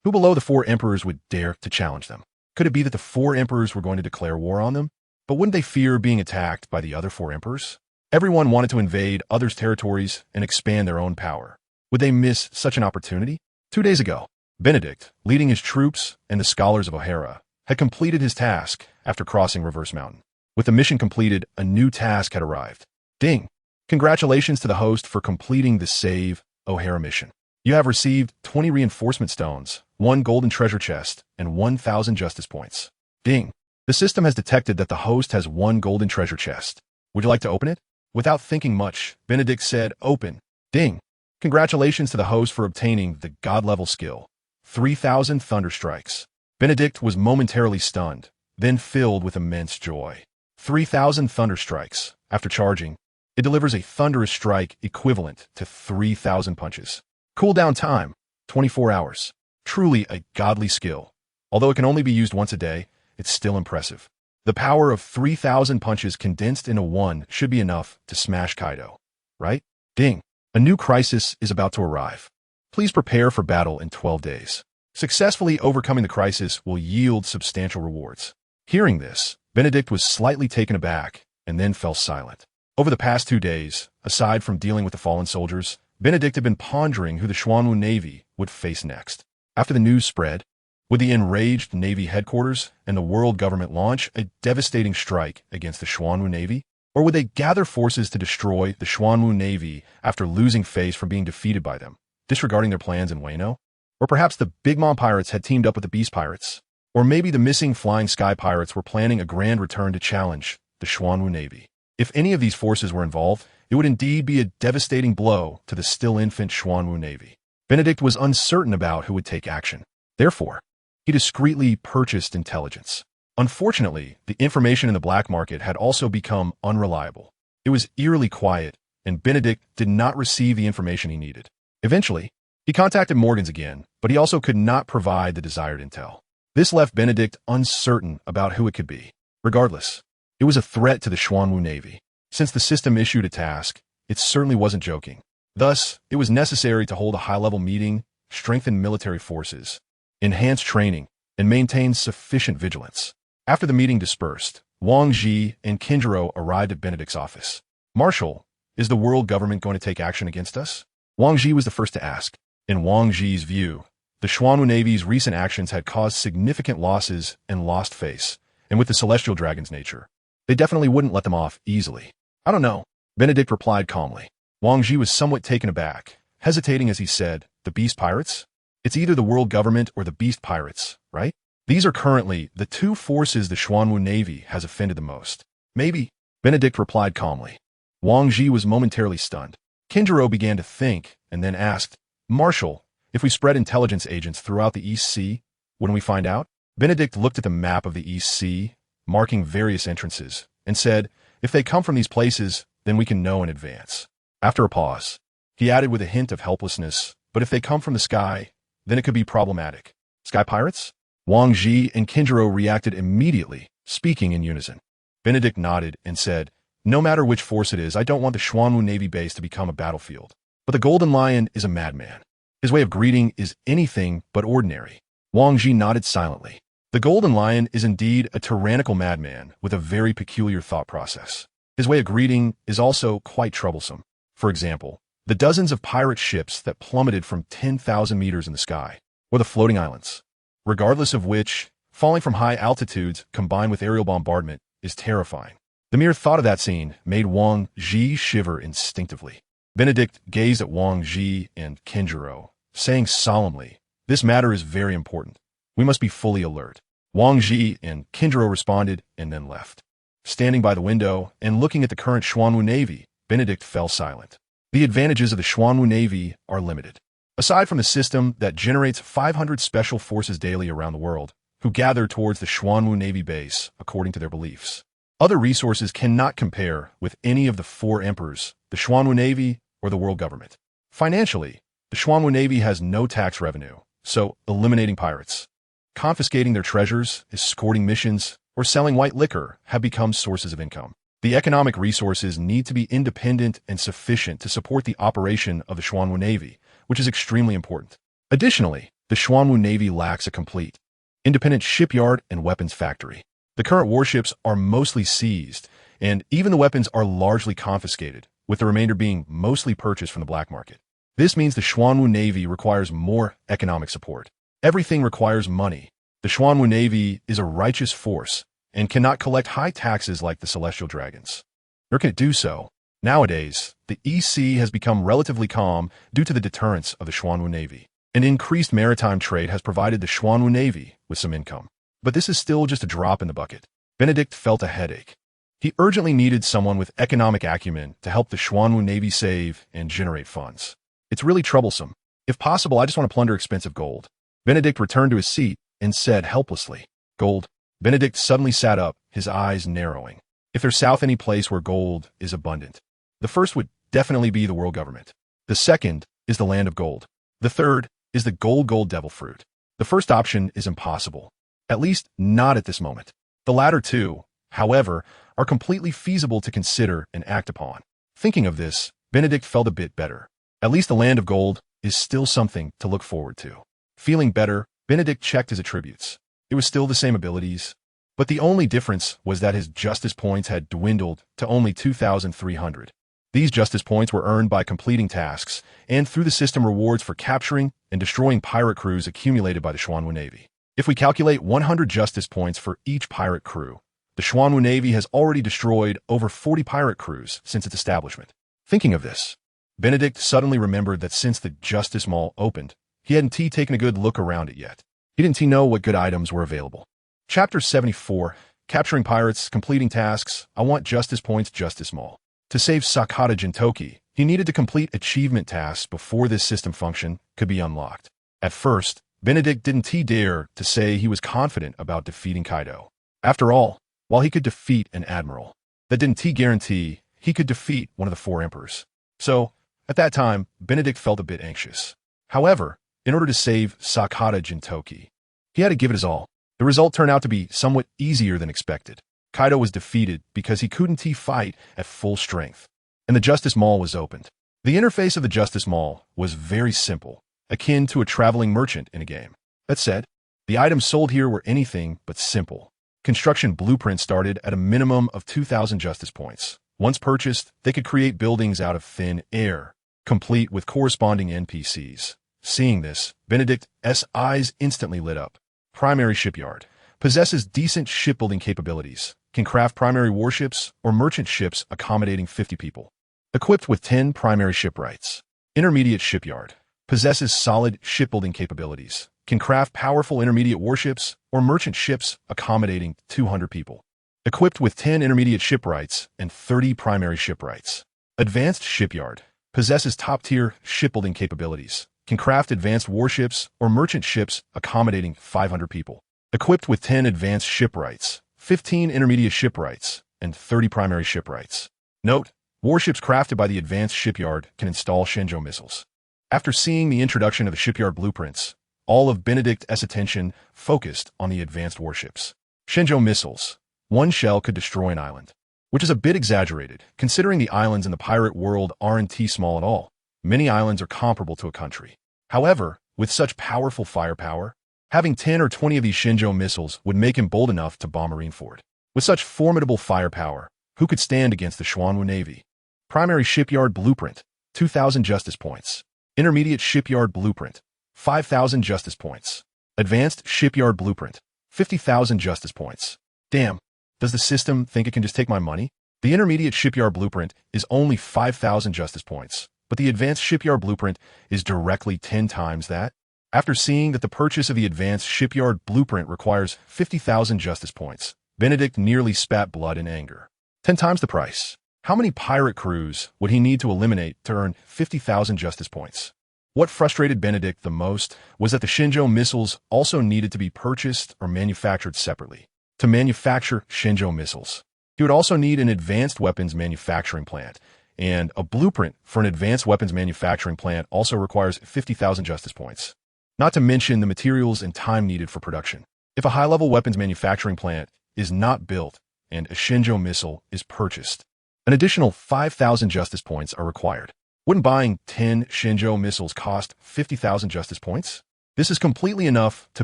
Who below the 4 emperors would dare to challenge them? Could it be that the 4 emperors were going to declare war on them? But wouldn't they fear being attacked by the other 4 emperors? Everyone wanted to invade others' territories and expand their own power. Would they miss such an opportunity? 2 days ago, Benedict, leading his troops and the scholars of O'Hara, had completed his task after crossing Reverse Mountain. With the mission completed, a new task had arrived. Ding! Congratulations to the host for completing the Save O'Hara mission. You have received 20 reinforcement stones, 1 golden treasure chest, and 1,000 justice points. Ding! The system has detected that the host has 1 golden treasure chest. Would you like to open it? Without thinking much, Benedict said, "Open." Ding! Congratulations to the host for obtaining the god-level skill, 3,000 thunder strikes. Benedict was momentarily stunned, then filled with immense joy. 3,000 thunder strikes. After charging, it delivers a thunderous strike equivalent to 3,000 punches. Cooldown time, 24 hours. Truly a godly skill. Although it can only be used once a day, it's still impressive. The power of 3,000 punches condensed into one should be enough to smash Kaido. Right? Ding. A new crisis is about to arrive. Please prepare for battle in 12 days. Successfully overcoming the crisis will yield substantial rewards. Hearing this, Benedict was slightly taken aback and then fell silent. Over the past 2 days, aside from dealing with the fallen soldiers, Benedict had been pondering who the Xuanwu Navy would face next. After the news spread, would the enraged Navy headquarters and the world government launch a devastating strike against the Xuanwu Navy? Or would they gather forces to destroy the Xuanwu Navy after losing face from being defeated by them, disregarding their plans in Wano? Or perhaps the Big Mom Pirates had teamed up with the Beast Pirates? Or maybe the missing Flying Sky Pirates were planning a grand return to challenge the Xuanwu Navy. If any of these forces were involved, it would indeed be a devastating blow to the still infant Xuanwu Navy. Benedict was uncertain about who would take action. Therefore, he discreetly purchased intelligence. Unfortunately, the information in the black market had also become unreliable. It was eerily quiet, and Benedict did not receive the information he needed. Eventually, he contacted Morgans again, but he also could not provide the desired intel. This left Benedict uncertain about who it could be. Regardless, it was a threat to the Xuanwu Navy. Since the system issued a task, it certainly wasn't joking. Thus, it was necessary to hold a high-level meeting, strengthen military forces, enhance training, and maintain sufficient vigilance. After the meeting dispersed, Wang Ji and Kinjiro arrived at Benedict's office. "Marshal, is the world government going to take action against us?" Wang Ji was the first to ask. In Wang Ji's view, the Xuanwu Navy's recent actions had caused significant losses and lost face, and with the Celestial Dragon's nature, they definitely wouldn't let them off easily. "I don't know," Benedict replied calmly. Wang Ji was somewhat taken aback, hesitating as he said, "The Beast Pirates? It's either the world government or the Beast Pirates, right? These are currently the two forces the Xuanwu Navy has offended the most." "Maybe," Benedict replied calmly. Wang Ji was momentarily stunned. Kinjiro began to think and then asked, "Marshal, if we spread intelligence agents throughout the East Sea, wouldn't we find out?" Benedict looked at the map of the East Sea, marking various entrances, and said, "If they come from these places, then we can know in advance." After a pause, he added with a hint of helplessness, "But if they come from the sky, then it could be problematic." "Sky pirates?" Wang Ji and Kinjiro reacted immediately, speaking in unison. Benedict nodded and said, "No matter which force it is, I don't want the Xuanwu Navy base to become a battlefield. But the Golden Lion is a madman. His way of greeting is anything but ordinary." Wang Ji nodded silently. The Golden Lion is indeed a tyrannical madman with a very peculiar thought process. His way of greeting is also quite troublesome. For example, the dozens of pirate ships that plummeted from 10,000 meters in the sky, or the floating islands. Regardless of which, falling from high altitudes combined with aerial bombardment is terrifying. The mere thought of that scene made Wang Ji shiver instinctively. Benedict gazed at Wang Ji and Kinjiro, saying solemnly, "This matter is very important. We must be fully alert." Wang Ji and Kinjiro responded and then left. Standing by the window and looking at the current Xuanwu Navy, Benedict fell silent. The advantages of the Xuanwu Navy are limited. Aside from the system that generates 500 special forces daily around the world, who gather towards the Xuanwu Navy base according to their beliefs, other resources cannot compare with any of the four emperors, the Xuanwu Navy, or the world government. Financially, the Xuanwu Navy has no tax revenue, so eliminating pirates, confiscating their treasures, escorting missions, or selling white liquor have become sources of income. The economic resources need to be independent and sufficient to support the operation of the Xuanwu Navy, which is extremely important. Additionally, the Xuanwu Navy lacks a complete, independent shipyard and weapons factory. The current warships are mostly seized, and even the weapons are largely confiscated, with the remainder being mostly purchased from the black market. This means the Xuanwu Navy requires more economic support. Everything requires money. The Xuanwu Navy is a righteous force and cannot collect high taxes like the Celestial Dragons. Nor can it do so. Nowadays, the East Sea has become relatively calm due to the deterrence of the Xuanwu Navy. An increased maritime trade has provided the Xuanwu Navy with some income. But this is still just a drop in the bucket. Benedict felt a headache. He urgently needed someone with economic acumen to help the Xuanwu Navy save and generate funds. "It's really troublesome. If possible, I just want to plunder expensive gold." Benedict returned to his seat and said helplessly, "Gold?" Benedict suddenly sat up, his eyes narrowing. If there's south any place where gold is abundant, the first would definitely be the world government. The second is the land of gold. The third is the gold devil fruit. The first option is impossible. At least not at this moment. The latter two, however, are completely feasible to consider and act upon. Thinking of this, Benedict felt a bit better. At least the land of gold is still something to look forward to. Feeling better, Benedict checked his attributes. It was still the same abilities, but the only difference was that his justice points had dwindled to only 2,300. These justice points were earned by completing tasks and through the system rewards for capturing and destroying pirate crews accumulated by the Xuanwu Navy. If we calculate 100 justice points for each pirate crew, the Xuanwu Navy has already destroyed over 40 pirate crews since its establishment. Thinking of this, Benedict suddenly remembered that since the Justice Mall opened, he hadn't taken a good look around it yet. He didn't know what good items were available. Chapter 74, Capturing Pirates, Completing Tasks, I Want Justice Points, Justice Mall. To save Sakata Jintoki, he needed to complete achievement tasks before this system function could be unlocked. At first, Benedict didn't dare to say he was confident about defeating Kaido. After all, while he could defeat an admiral, that didn't guarantee he could defeat one of the four emperors. So, at that time, Benedict felt a bit anxious. However, in order to save Sakata Jintoki, he had to give it his all. The result turned out to be somewhat easier than expected. Kaido was defeated because he couldn't fight at full strength, and the Justice Mall was opened. The interface of the Justice Mall was very simple, akin to a traveling merchant in a game. That said, the items sold here were anything but simple. Construction blueprints started at a minimum of 2,000 justice points. Once purchased, they could create buildings out of thin air, complete with corresponding NPCs. Seeing this, Benedict's eyes instantly lit up. Primary Shipyard. Possesses decent shipbuilding capabilities. Can craft primary warships or merchant ships accommodating 50 people. Equipped with 10 primary shipwrights. Intermediate Shipyard. Possesses solid shipbuilding capabilities. Can craft powerful intermediate warships or merchant ships accommodating 200 people. Equipped with 10 intermediate shipwrights and 30 primary shipwrights. Advanced Shipyard. Possesses top-tier shipbuilding capabilities. Can craft advanced warships or merchant ships accommodating 500 people. Equipped with 10 advanced shipwrights, 15 intermediate shipwrights, and 30 primary shipwrights. Note, warships crafted by the Advanced Shipyard can install Shenzhou missiles. After seeing the introduction of the shipyard blueprints, all of Benedict's attention focused on the advanced warships. Shenzhou missiles. One shell could destroy an island, which is a bit exaggerated, considering the islands in the pirate world aren't small at all. Many islands are comparable to a country. However, with such powerful firepower, having 10 or 20 of these Shenzhou missiles would make him bold enough to bomb Marineford. With such formidable firepower, who could stand against the Xuanwu Navy? Primary Shipyard Blueprint, 2,000 justice points. Intermediate Shipyard Blueprint, 5,000 justice points. Advanced Shipyard Blueprint, 50,000 justice points. Damn, does the system think it can just take my money? The Intermediate Shipyard Blueprint is only 5,000 justice points, but the Advanced Shipyard Blueprint is directly 10 times that. After seeing that the purchase of the Advanced Shipyard Blueprint requires 50,000 justice points, Benedict nearly spat blood in anger. 10 times the price. How many pirate crews would he need to eliminate to earn 50,000 justice points? What frustrated Benedict the most was that the Shenzhou missiles also needed to be purchased or manufactured separately. To manufacture Shenzhou missiles, he would also need an advanced weapons manufacturing plant, and a blueprint for an advanced weapons manufacturing plant also requires 50,000 justice points. Not to mention the materials and time needed for production. If a high-level weapons manufacturing plant is not built and a Shenzhou missile is purchased, an additional 5,000 justice points are required. Wouldn't buying 10 Shenzhou missiles cost 50,000 justice points? This is completely enough to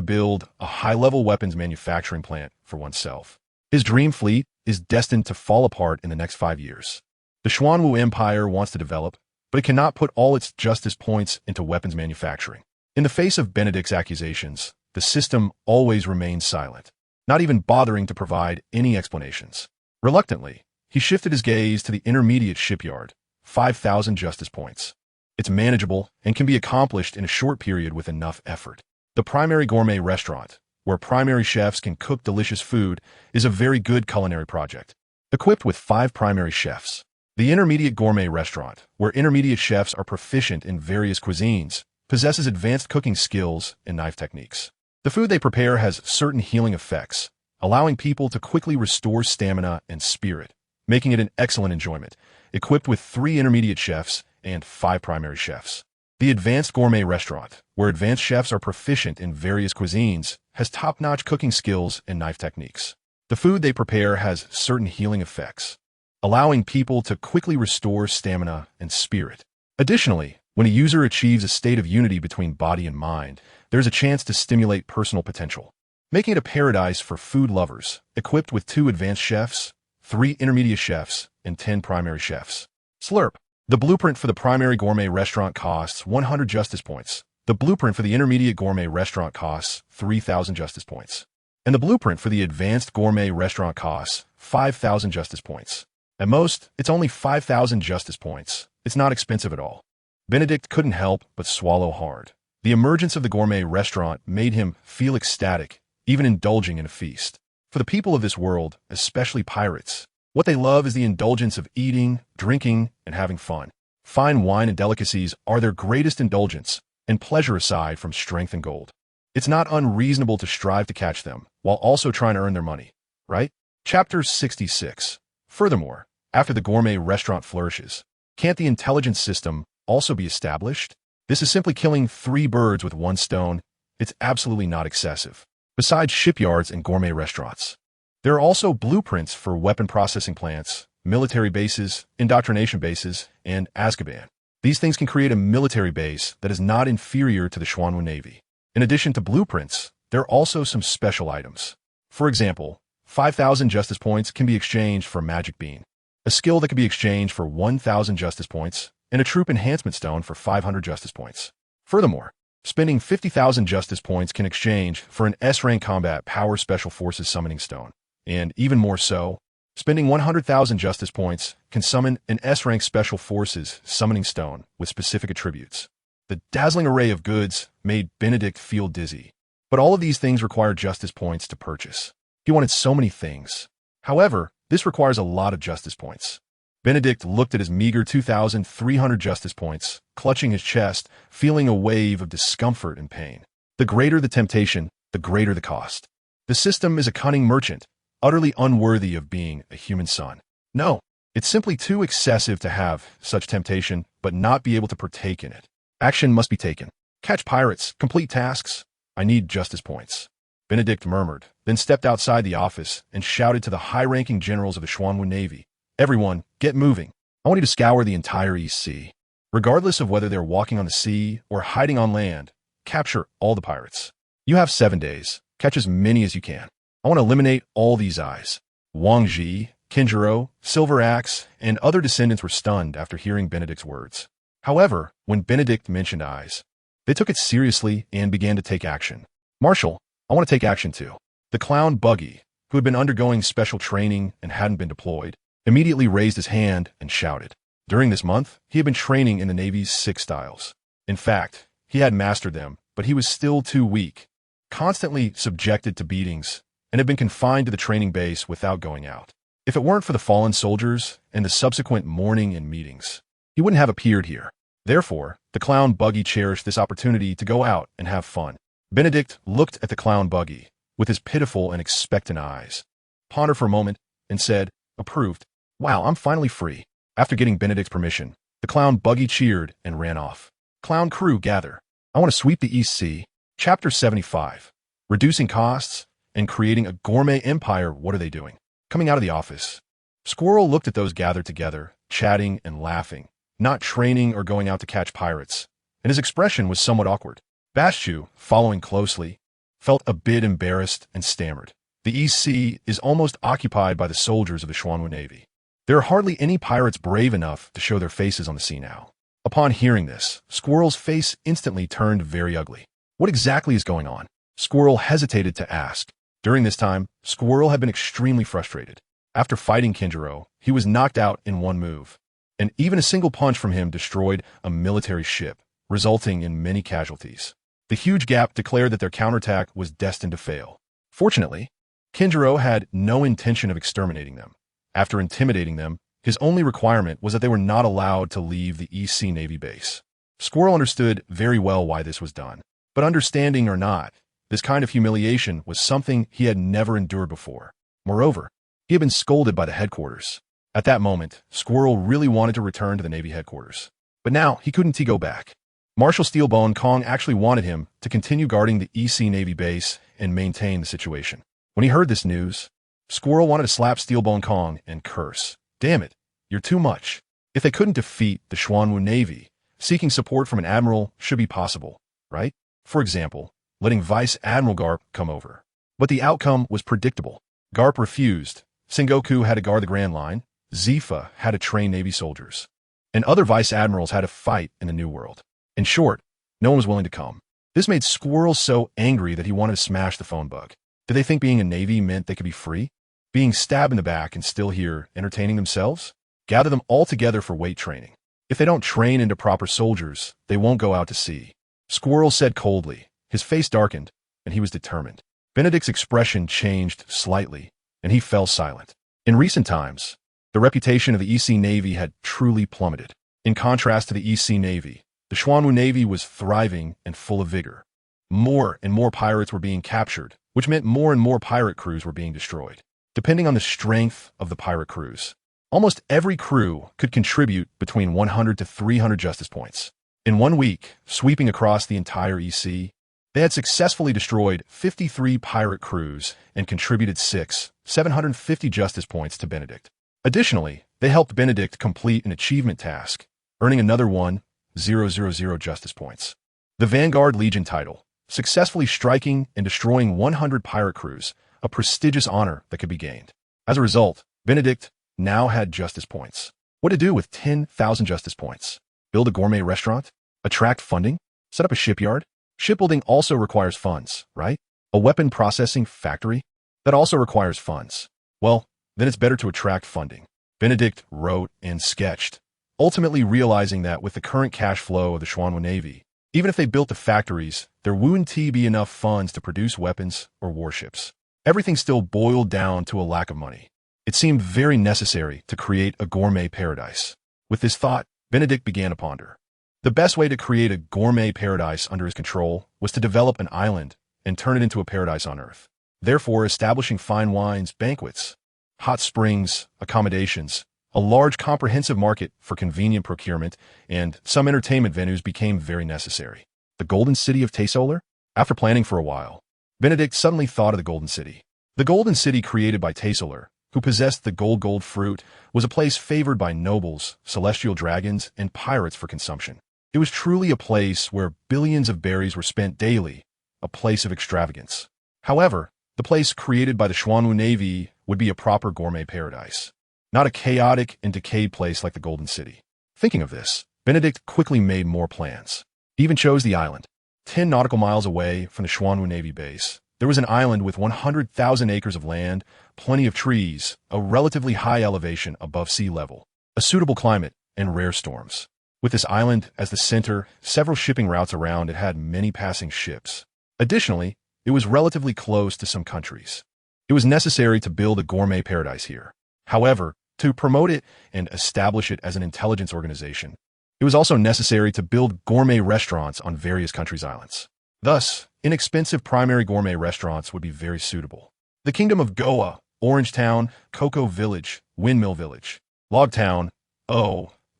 build a high-level weapons manufacturing plant for oneself. His dream fleet is destined to fall apart in the next 5 years. The Xuanwu Empire wants to develop, but it cannot put all its justice points into weapons manufacturing. In the face of Benedict's accusations, the system always remains silent, not even bothering to provide any explanations. Reluctantly, he shifted his gaze to the Intermediate Shipyard, 5,000 justice points. It's manageable and can be accomplished in a short period with enough effort. The Primary Gourmet Restaurant, where primary chefs can cook delicious food, is a very good culinary project. Equipped with 5 primary chefs, the Intermediate Gourmet Restaurant, where intermediate chefs are proficient in various cuisines, possesses advanced cooking skills and knife techniques. The food they prepare has certain healing effects, allowing people to quickly restore stamina and spirit, making it an excellent enjoyment. Equipped with 3 intermediate chefs and 5 primary chefs, The Advanced Gourmet Restaurant, where advanced chefs are proficient in various cuisines, has top-notch cooking skills and knife techniques. The food they prepare has certain healing effects, allowing people to quickly restore stamina and spirit. Additionally, when a user achieves a state of unity between body and mind, there's a chance to stimulate personal potential, making it a paradise for food lovers, equipped with 2 advanced chefs, 3 intermediate chefs, and 10 primary chefs. Slurp. The blueprint for the primary gourmet restaurant costs 100 justice points. The blueprint for the intermediate gourmet restaurant costs 3,000 justice points. And the blueprint for the advanced gourmet restaurant costs 5,000 justice points. At most, it's only 5,000 justice points. It's not expensive at all. Benedict couldn't help but swallow hard. The emergence of the gourmet restaurant made him feel ecstatic, even indulging in a feast. For the people of this world, especially pirates, what they love is the indulgence of eating, drinking, and having fun. Fine wine and delicacies are their greatest indulgence, and pleasure aside from strength and gold. It's not unreasonable to strive to catch them, while also trying to earn their money, right? Chapter 66. Furthermore, after the gourmet restaurant flourishes, can't the intelligence system also be established? This is simply killing 3 birds with 1 stone. It's absolutely not excessive. Besides shipyards and gourmet restaurants, there are also blueprints for weapon processing plants, military bases, indoctrination bases, and Azkaban. These things can create a military base that is not inferior to the Xuanwu Navy. In addition to blueprints, there are also some special items. For example, 5,000 justice points can be exchanged for a magic bean, a skill that can be exchanged for 1,000 justice points, and a troop enhancement stone for 500 justice points. Furthermore, spending 50,000 justice points can exchange for an S-rank combat power special forces summoning stone. And even more so, spending 100,000 justice points can summon an S-rank special forces summoning stone with specific attributes. The dazzling array of goods made Benedict feel dizzy. But all of these things require justice points to purchase. He wanted so many things. However, this requires a lot of justice points. Benedict looked at his meager 2,300 justice points, clutching his chest, feeling a wave of discomfort and pain. The greater the temptation, the greater the cost. The system is a cunning merchant, utterly unworthy of being a human son. No, it's simply too excessive to have such temptation, but not be able to partake in it. Action must be taken. Catch pirates, complete tasks. I need justice points. Benedict murmured, then stepped outside the office and shouted to the high-ranking generals of the Xuanwu Navy. Everyone, get moving. I want you to scour the entire East Sea. Regardless of whether they're walking on the sea or hiding on land, capture all the pirates. You have 7 days. Catch as many as you can. I want to eliminate all these eyes. Wang Ji, Kinjiro, Silver Axe, and other descendants were stunned after hearing Benedict's words. However, when Benedict mentioned eyes, they took it seriously and began to take action. Marshal, I want to take action too. The clown Buggy, who had been undergoing special training and hadn't been deployed, immediately raised his hand and shouted. During this month, he had been training in the Navy's 6 styles. In fact, he had mastered them, but he was still too weak, constantly subjected to beatings, and had been confined to the training base without going out. If it weren't for the fallen soldiers and the subsequent mourning and meetings, he wouldn't have appeared here. Therefore, the clown Buggy cherished this opportunity to go out and have fun. Benedict looked at the clown Buggy with his pitiful and expectant eyes, pondered for a moment, and said, approved. Wow, I'm finally free. After getting Benedict's permission, the clown Buggy cheered and ran off. Clown crew, gather. I want to sweep the East Sea. Chapter 75. Reducing costs and creating a gourmet empire. What are they doing? Coming out of the office, Squirrel looked at those gathered together, chatting and laughing, not training or going out to catch pirates, and his expression was somewhat awkward. Baschu, following closely, felt a bit embarrassed and stammered. The East Sea is almost occupied by the soldiers of the Xuanwu Navy. There are hardly any pirates brave enough to show their faces on the sea now. Upon hearing this, Squirrel's face instantly turned very ugly. What exactly is going on? Squirrel hesitated to ask. During this time, Squirrel had been extremely frustrated. After fighting Kinjiro, he was knocked out in one move, and even a single punch from him destroyed a military ship, resulting in many casualties. The huge gap declared that their counterattack was destined to fail. Fortunately, Kinjiro had no intention of exterminating them. After intimidating them, his only requirement was that they were not allowed to leave the East Sea Navy base. Squirrel understood very well why this was done, but understanding or not, this kind of humiliation was something he had never endured before. Moreover, he had been scolded by the headquarters. At that moment, Squirrel really wanted to return to the Navy headquarters. But now he couldn't go back. Marshal Steelbone Kong actually wanted him to continue guarding the EC Navy base and maintain the situation. When he heard this news, Squirrel wanted to slap Steelbone Kong and curse. Damn it, you're too much. If they couldn't defeat the Xuanwu Navy, seeking support from an admiral should be possible, right? For example, letting Vice Admiral Garp come over. But the outcome was predictable. Garp refused. Sengoku had to guard the Grand Line. Zifa had to train Navy soldiers. And other vice admirals had to fight in the New World. In short, no one was willing to come. This made Squirrel so angry that he wanted to smash the phone bug. Did they think being a Navy meant they could be free? Being stabbed in the back and still here, entertaining themselves? Gather them all together for weight training. If they don't train into proper soldiers, they won't go out to sea. Squirrel said coldly. His face darkened, and he was determined. Benedict's expression changed slightly, and he fell silent. In recent times, the reputation of the EC Navy had truly plummeted. In contrast to the EC Navy, the Xuanwu Navy was thriving and full of vigor. More and more pirates were being captured, which meant more and more pirate crews were being destroyed. Depending on the strength of the pirate crews, almost every crew could contribute between 100 to 300 justice points. In 1 week, sweeping across the entire EC, they had successfully destroyed 53 pirate crews and contributed 750 justice points to Benedict. Additionally, they helped Benedict complete an achievement task, earning another 1,000 justice points. The Vanguard Legion title, successfully striking and destroying 100 pirate crews, a prestigious honor that could be gained. As a result, Benedict now had justice points. What to do with 10,000 justice points? Build a gourmet restaurant? Attract funding? Set up a shipyard? Shipbuilding also requires funds, right? A weapon processing factory? That also requires funds. Well, then it's better to attract funding. Benedict wrote and sketched, ultimately realizing that with the current cash flow of the Xuanwu Navy, even if they built the factories, there wouldn't be enough funds to produce weapons or warships. Everything still boiled down to a lack of money. It seemed very necessary to create a gourmet paradise. With this thought, Benedict began to ponder. The best way to create a gourmet paradise under his control was to develop an island and turn it into a paradise on Earth. Therefore, establishing fine wines, banquets, hot springs, accommodations, a large comprehensive market for convenient procurement, and some entertainment venues became very necessary. The Golden City of Tsunami? After planning for a while, Benedict suddenly thought of the Golden City. The Golden City created by Tsunami, who possessed the gold fruit, was a place favored by nobles, celestial dragons, and pirates for consumption. It was truly a place where billions of berries were spent daily, a place of extravagance. However, the place created by the Xuanwu Navy would be a proper gourmet paradise, not a chaotic and decayed place like the Golden City. Thinking of this, Benedict quickly made more plans. He even chose the island. 10 nautical miles away from the Xuanwu Navy base, there was an island with 100,000 acres of land, plenty of trees, a relatively high elevation above sea level, a suitable climate, and rare storms. With this island as the center, several shipping routes around it had many passing ships. Additionally, it was relatively close to some countries. It was necessary to build a gourmet paradise here. However, to promote it and establish it as an intelligence organization, it was also necessary to build gourmet restaurants on various countries' islands. Thus, inexpensive primary gourmet restaurants would be very suitable. The Kingdom of Goa, Orange Town, Cocoa Village, Windmill Village, Log Town,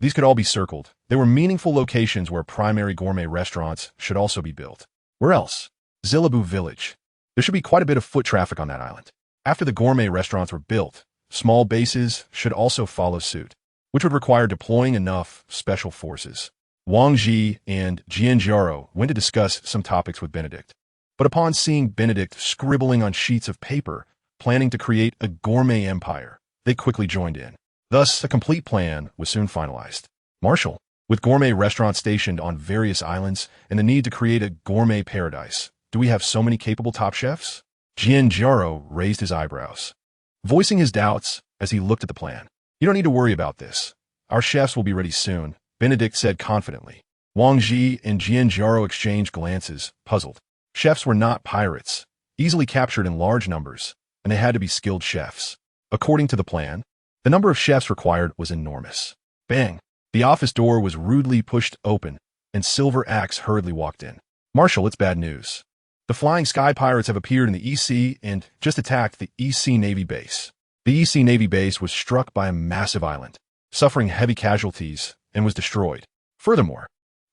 these could all be circled. There were meaningful locations where primary gourmet restaurants should also be built. Where else? Zilabu Village. There should be quite a bit of foot traffic on that island. After the gourmet restaurants were built, small bases should also follow suit, which would require deploying enough special forces. Wang Ji and Jianjiaro went to discuss some topics with Benedict. But upon seeing Benedict scribbling on sheets of paper, planning to create a gourmet empire, they quickly joined in. Thus, a complete plan was soon finalized. Marshal, with gourmet restaurants stationed on various islands and the need to create a gourmet paradise, do we have so many capable top chefs? Jianjiaro raised his eyebrows, voicing his doubts as he looked at the plan. You don't need to worry about this. Our chefs will be ready soon, Benedict said confidently. Wang Ji and Jianjiaro exchanged glances, puzzled. Chefs were not pirates, easily captured in large numbers, and they had to be skilled chefs. According to the plan, the number of chefs required was enormous. Bang! The office door was rudely pushed open, and Silver Axe hurriedly walked in. Marshal, it's bad news. The Flying Sky Pirates have appeared in the EC and just attacked the EC Navy base. The EC Navy base was struck by a massive island, suffering heavy casualties, and was destroyed. Furthermore,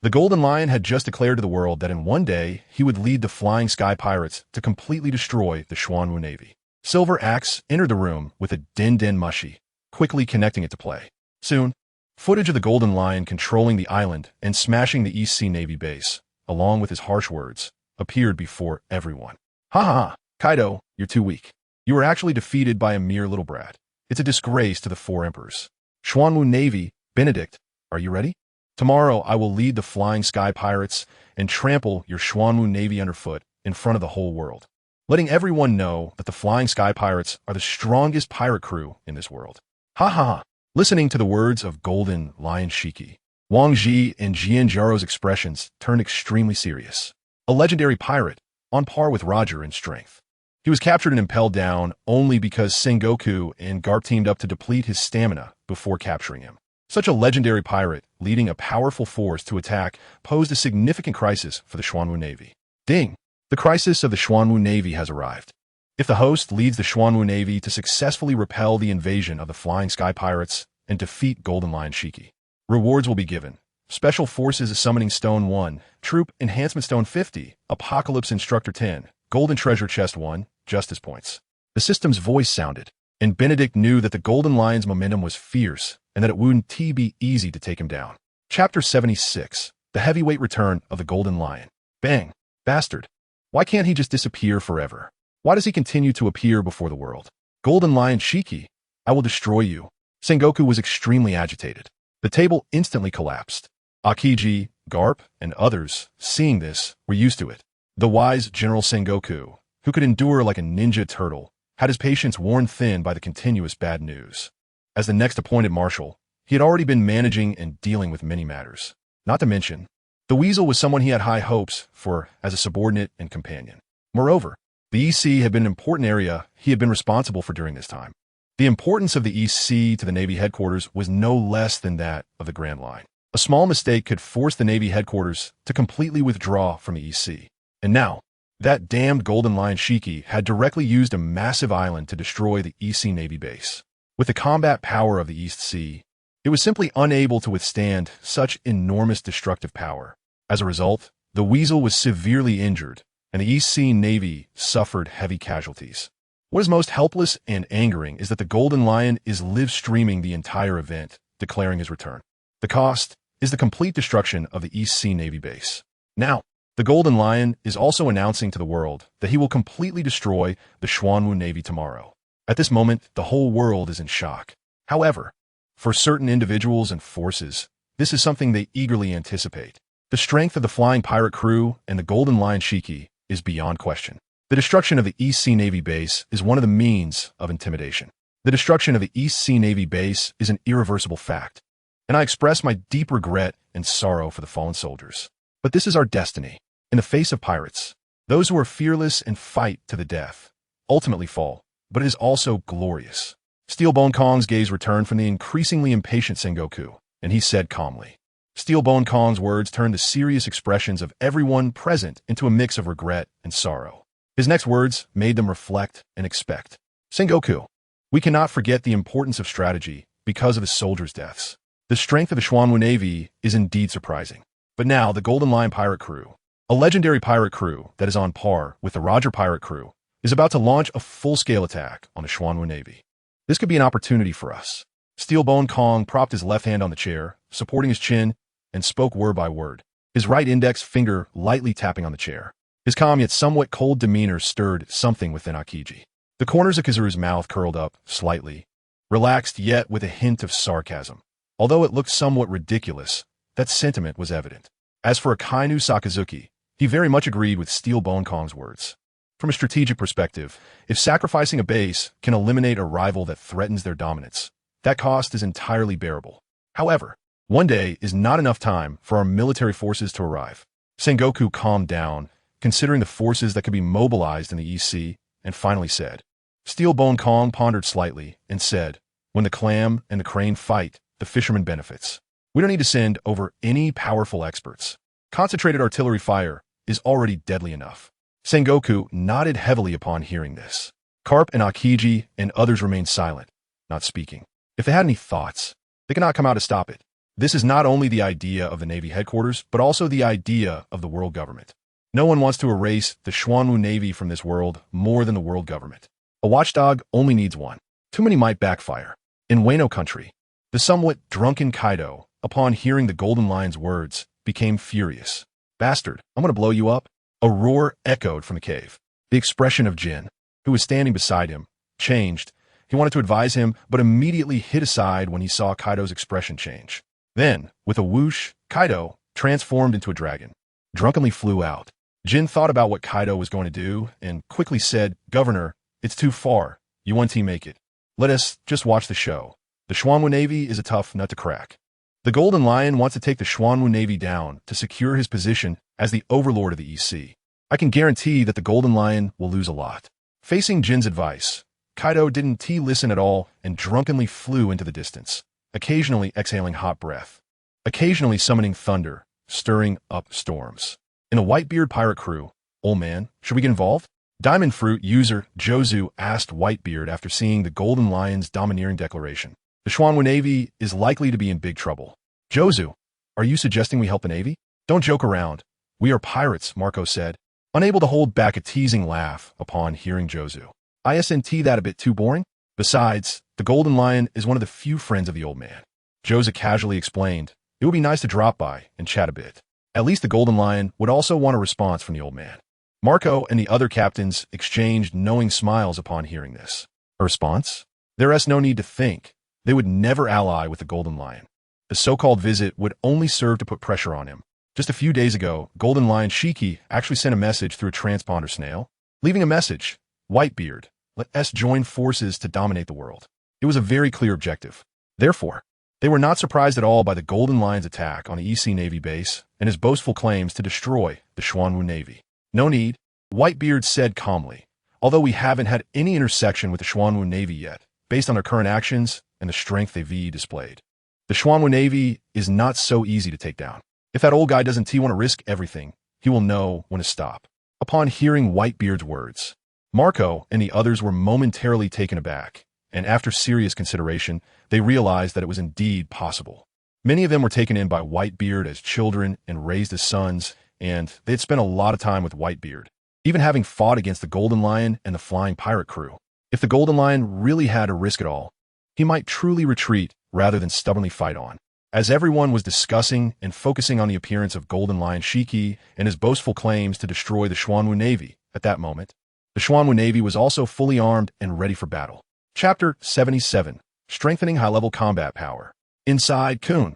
The Golden Lion had just declared to the world that in one day he would lead the Flying Sky Pirates to completely destroy the Xuanwu Navy. Silver Axe entered the room with a din-din mushy, quickly connecting it to play. Soon, footage of the Golden Lion controlling the island and smashing the East Sea Navy base, along with his harsh words, appeared before everyone. Ha ha ha, Kaido, you're too weak. You were actually defeated by a mere little brat. It's a disgrace to the four emperors. Xuanwu Navy, Benedict, are you ready? Tomorrow I will lead the Flying Sky Pirates and trample your Xuanwu Navy underfoot in front of the whole world, letting everyone know that the Flying Sky Pirates are the strongest pirate crew in this world. Ha ha ha. Listening to the words of Golden Lion Shiki, Wang Ji and Jianjiaro's expressions turned extremely serious. A legendary pirate, on par with Roger in strength. He was captured and impelled down only because Sengoku and Garp teamed up to deplete his stamina before capturing him. Such a legendary pirate, leading a powerful force to attack, posed a significant crisis for the Xuanwu Navy. Ding! The crisis of the Xuanwu Navy has arrived. If the host leads the Xuanwu Navy to successfully repel the invasion of the Flying Sky Pirates and defeat Golden Lion Shiki, rewards will be given. Special Forces Summoning Stone 1, Troop Enhancement Stone 50, Apocalypse Instructor 10, Golden Treasure Chest 1, Justice Points. The system's voice sounded, and Benedict knew that the Golden Lion's momentum was fierce and that it wouldn't be easy to take him down. Chapter 76, The Heavyweight Return of the Golden Lion. Bang! Bastard! Why can't he just disappear forever? Why does he continue to appear before the world? Golden Lion Shiki, I will destroy you. Sengoku was extremely agitated. The table instantly collapsed. Akiji, Garp, and others, seeing this, were used to it. The wise General Sengoku, who could endure like a ninja turtle, had his patience worn thin by the continuous bad news. As the next appointed marshal, he had already been managing and dealing with many matters. Not to mention, the Weasel was someone he had high hopes for as a subordinate and companion. Moreover, the East Sea had been an important area he had been responsible for during this time. The importance of the East Sea to the Navy headquarters was no less than that of the Grand Line. A small mistake could force the Navy headquarters to completely withdraw from the East Sea. And now, that damned Golden Lion Shiki had directly used a massive island to destroy the East Sea Navy base. With the combat power of the East Sea, it was simply unable to withstand such enormous destructive power. As a result, the Weasel was severely injured, and the East Sea Navy suffered heavy casualties. What is most helpless and angering is that the Golden Lion is live-streaming the entire event, declaring his return. The cost is the complete destruction of the East Sea Navy base. Now, the Golden Lion is also announcing to the world that he will completely destroy the Xuanwu Navy tomorrow. At this moment, the whole world is in shock. However, for certain individuals and forces, this is something they eagerly anticipate. The strength of the flying pirate crew and the Golden Lion Shiki is beyond question. The destruction of the East Sea Navy base is one of the means of intimidation. The destruction of the East Sea Navy base is an irreversible fact, and I express my deep regret and sorrow for the fallen soldiers. But this is our destiny. In the face of pirates, those who are fearless and fight to the death ultimately fall, but it is also glorious. Steelbone Kong's gaze returned from the increasingly impatient Sengoku, and he said calmly. Steelbone Kong's words turned the serious expressions of everyone present into a mix of regret and sorrow. His next words made them reflect and expect. Sengoku, we cannot forget the importance of strategy because of the soldiers' deaths. The strength of the Xuanwu Navy is indeed surprising. But now the Golden Lion Pirate Crew, a legendary pirate crew that is on par with the Roger Pirate Crew, is about to launch a full-scale attack on the Xuanwu Navy. This could be an opportunity for us. Steelbone Kong propped his left hand on the chair, supporting his chin, and spoke word by word, his right index finger lightly tapping on the chair. His calm yet somewhat cold demeanor stirred something within Akiji. The corners of Kizaru's mouth curled up slightly, relaxed yet with a hint of sarcasm. Although it looked somewhat ridiculous, that sentiment was evident. As for Akainu Sakazuki, he very much agreed with Steelbone Kong's words. From a strategic perspective, if sacrificing a base can eliminate a rival that threatens their dominance, that cost is entirely bearable. However, one day is not enough time for our military forces to arrive. Sengoku calmed down, considering the forces that could be mobilized in the East Sea, and finally said. Steelbone Kong pondered slightly and said, when the clam and the crane fight, the fisherman benefits. We don't need to send over any powerful experts. Concentrated artillery fire is already deadly enough. Sengoku nodded heavily upon hearing this. Karp and Akiji and others remained silent, not speaking. If they had any thoughts, they could not come out to stop it. This is not only the idea of the Navy headquarters, but also the idea of the world government. No one wants to erase the Xuanwu Navy from this world more than the world government. A watchdog only needs one. Too many might backfire. In Wano country, the somewhat drunken Kaido, upon hearing the Golden Lion's words, became furious. "Bastard, I'm gonna blow you up." A roar echoed from the cave. The expression of Jin, who was standing beside him, changed. He wanted to advise him, but immediately hid aside when he saw Kaido's expression change. Then, with a whoosh, Kaido, transformed into a dragon, drunkenly flew out. Jin thought about what Kaido was going to do and quickly said, "Governor, it's too far. You one team make it. Let us just watch the show. The Xuanwu Navy is a tough nut to crack." The Golden Lion wants to take the Xuanwu Navy down to secure his position as the overlord of the EC. I can guarantee that the Golden Lion will lose a lot. Facing Jin's advice, Kaido didn't listen at all and drunkenly flew into the distance, occasionally exhaling hot breath, occasionally summoning thunder, stirring up storms. In a Whitebeard pirate crew, "Old man, should we get involved?" Diamond Fruit user Jozu asked Whitebeard after seeing the Golden Lion's domineering declaration. The Xuanwu Navy is likely to be in big trouble. "Jozu, are you suggesting we help the Navy?" "Don't joke around. We are pirates," Marco said, unable to hold back a teasing laugh upon hearing Jozu. "Isn't that a bit too boring? Besides, the Golden Lion is one of the few friends of the old man." Jozu casually explained, "It would be nice to drop by and chat a bit." At least the Golden Lion would also want a response from the old man. Marco and the other captains exchanged knowing smiles upon hearing this. A response? There is no need to think. They would never ally with the Golden Lion. The so-called visit would only serve to put pressure on him. Just a few days ago, Golden Lion Shiki actually sent a message through a transponder snail, leaving a message, "Whitebeard, let us join forces to dominate the world." It was a very clear objective. Therefore, they were not surprised at all by the Golden Lion's attack on the EC Navy base and his boastful claims to destroy the Xuanwu Navy. "No need," Whitebeard said calmly. "Although we haven't had any intersection with the Xuanwu Navy yet, based on their current actions and the strength they've displayed, the Xuanwu Navy is not so easy to take down. If that old guy doesn't want to risk everything, he will know when to stop." Upon hearing Whitebeard's words, Marco and the others were momentarily taken aback, and after serious consideration, they realized that it was indeed possible. Many of them were taken in by Whitebeard as children and raised as sons, and they had spent a lot of time with Whitebeard, even having fought against the Golden Lion and the Flying Pirate crew. If the Golden Lion really had to risk it all, he might truly retreat rather than stubbornly fight on. As everyone was discussing and focusing on the appearance of Golden Lion Shiki and his boastful claims to destroy the Xuanwu Navy, at that moment, the Xuanwu Navy was also fully armed and ready for battle. Chapter 77, Strengthening High-Level Combat Power. Inside Kun.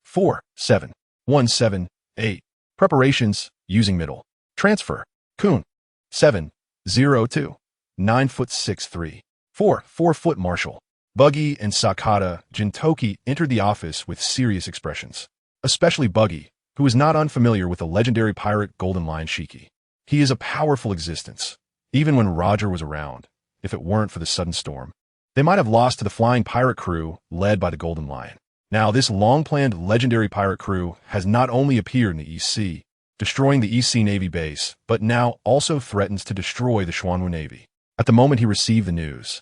4-7-1-7-8. Preparations, using middle. Transfer. Kun. 7-0-2. 9'6'3". 4-4 Marshal. Buggy and Sakata Jintoki entered the office with serious expressions, especially Buggy, who is not unfamiliar with the legendary pirate Golden Lion Shiki. He is a powerful existence, even when Roger was around. If it weren't for the sudden storm, they might have lost to the Flying Pirate crew led by the Golden Lion. Now, this long-planned legendary pirate crew has not only appeared in the EC, destroying the EC Navy base, but now also threatens to destroy the Xuanwu Navy. At the moment he received the news,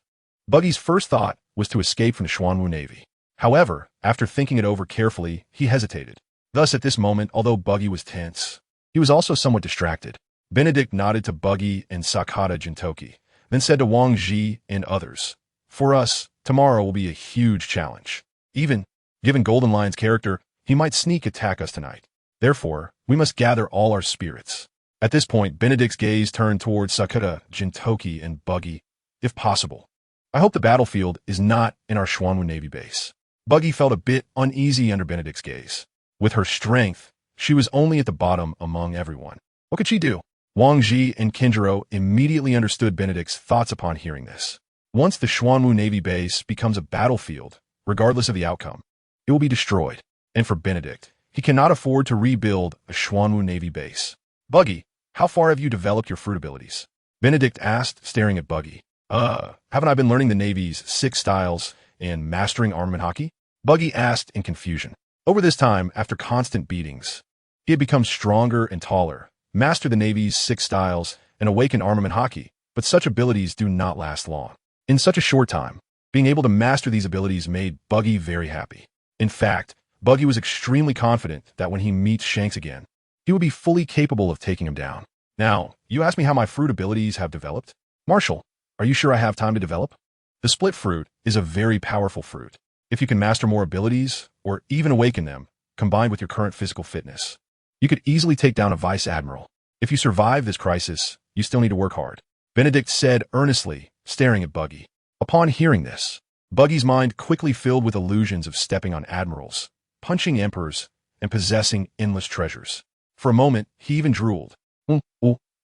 Buggy's first thought was to escape from the Xuanwu Navy. However, after thinking it over carefully, he hesitated. Thus, at this moment, although Buggy was tense, he was also somewhat distracted. Benedict nodded to Buggy and Sakata Jintoki, then said to Wang Ji and others, "For us, tomorrow will be a huge challenge. Even, given Golden Lion's character, he might sneak attack us tonight. Therefore, we must gather all our spirits." At this point, Benedict's gaze turned towards Sakata Jintoki and Buggy, if possible. "I hope the battlefield is not in our Xuanwu Navy base." Buggy felt a bit uneasy under Benedict's gaze. With her strength, she was only at the bottom among everyone. What could she do? Wang Ji and Kinjiro immediately understood Benedict's thoughts upon hearing this. Once the Xuanwu Navy base becomes a battlefield, regardless of the outcome, it will be destroyed. And for Benedict, he cannot afford to rebuild a Xuanwu Navy base. "Buggy, how far have you developed your fruit abilities?" Benedict asked, staring at Buggy. Haven't I been learning the Navy's 6 styles and mastering armament hockey?" Buggy asked in confusion. Over this time, after constant beatings, he had become stronger and taller, mastered the Navy's 6 styles, and awakened armament hockey, but such abilities do not last long. In such a short time, being able to master these abilities made Buggy very happy. In fact, Buggy was extremely confident that when he meets Shanks again, he would be fully capable of taking him down. Now, you ask me how my fruit abilities have developed? Marshall, are you sure I have time to develop? The split fruit is a very powerful fruit. If you can master more abilities, or even awaken them, combined with your current physical fitness, you could easily take down a vice admiral. If you survive this crisis, you still need to work hard, Benedict said earnestly, staring at Buggy. Upon hearing this, Buggy's mind quickly filled with illusions of stepping on admirals, punching emperors, and possessing endless treasures. For a moment, he even drooled.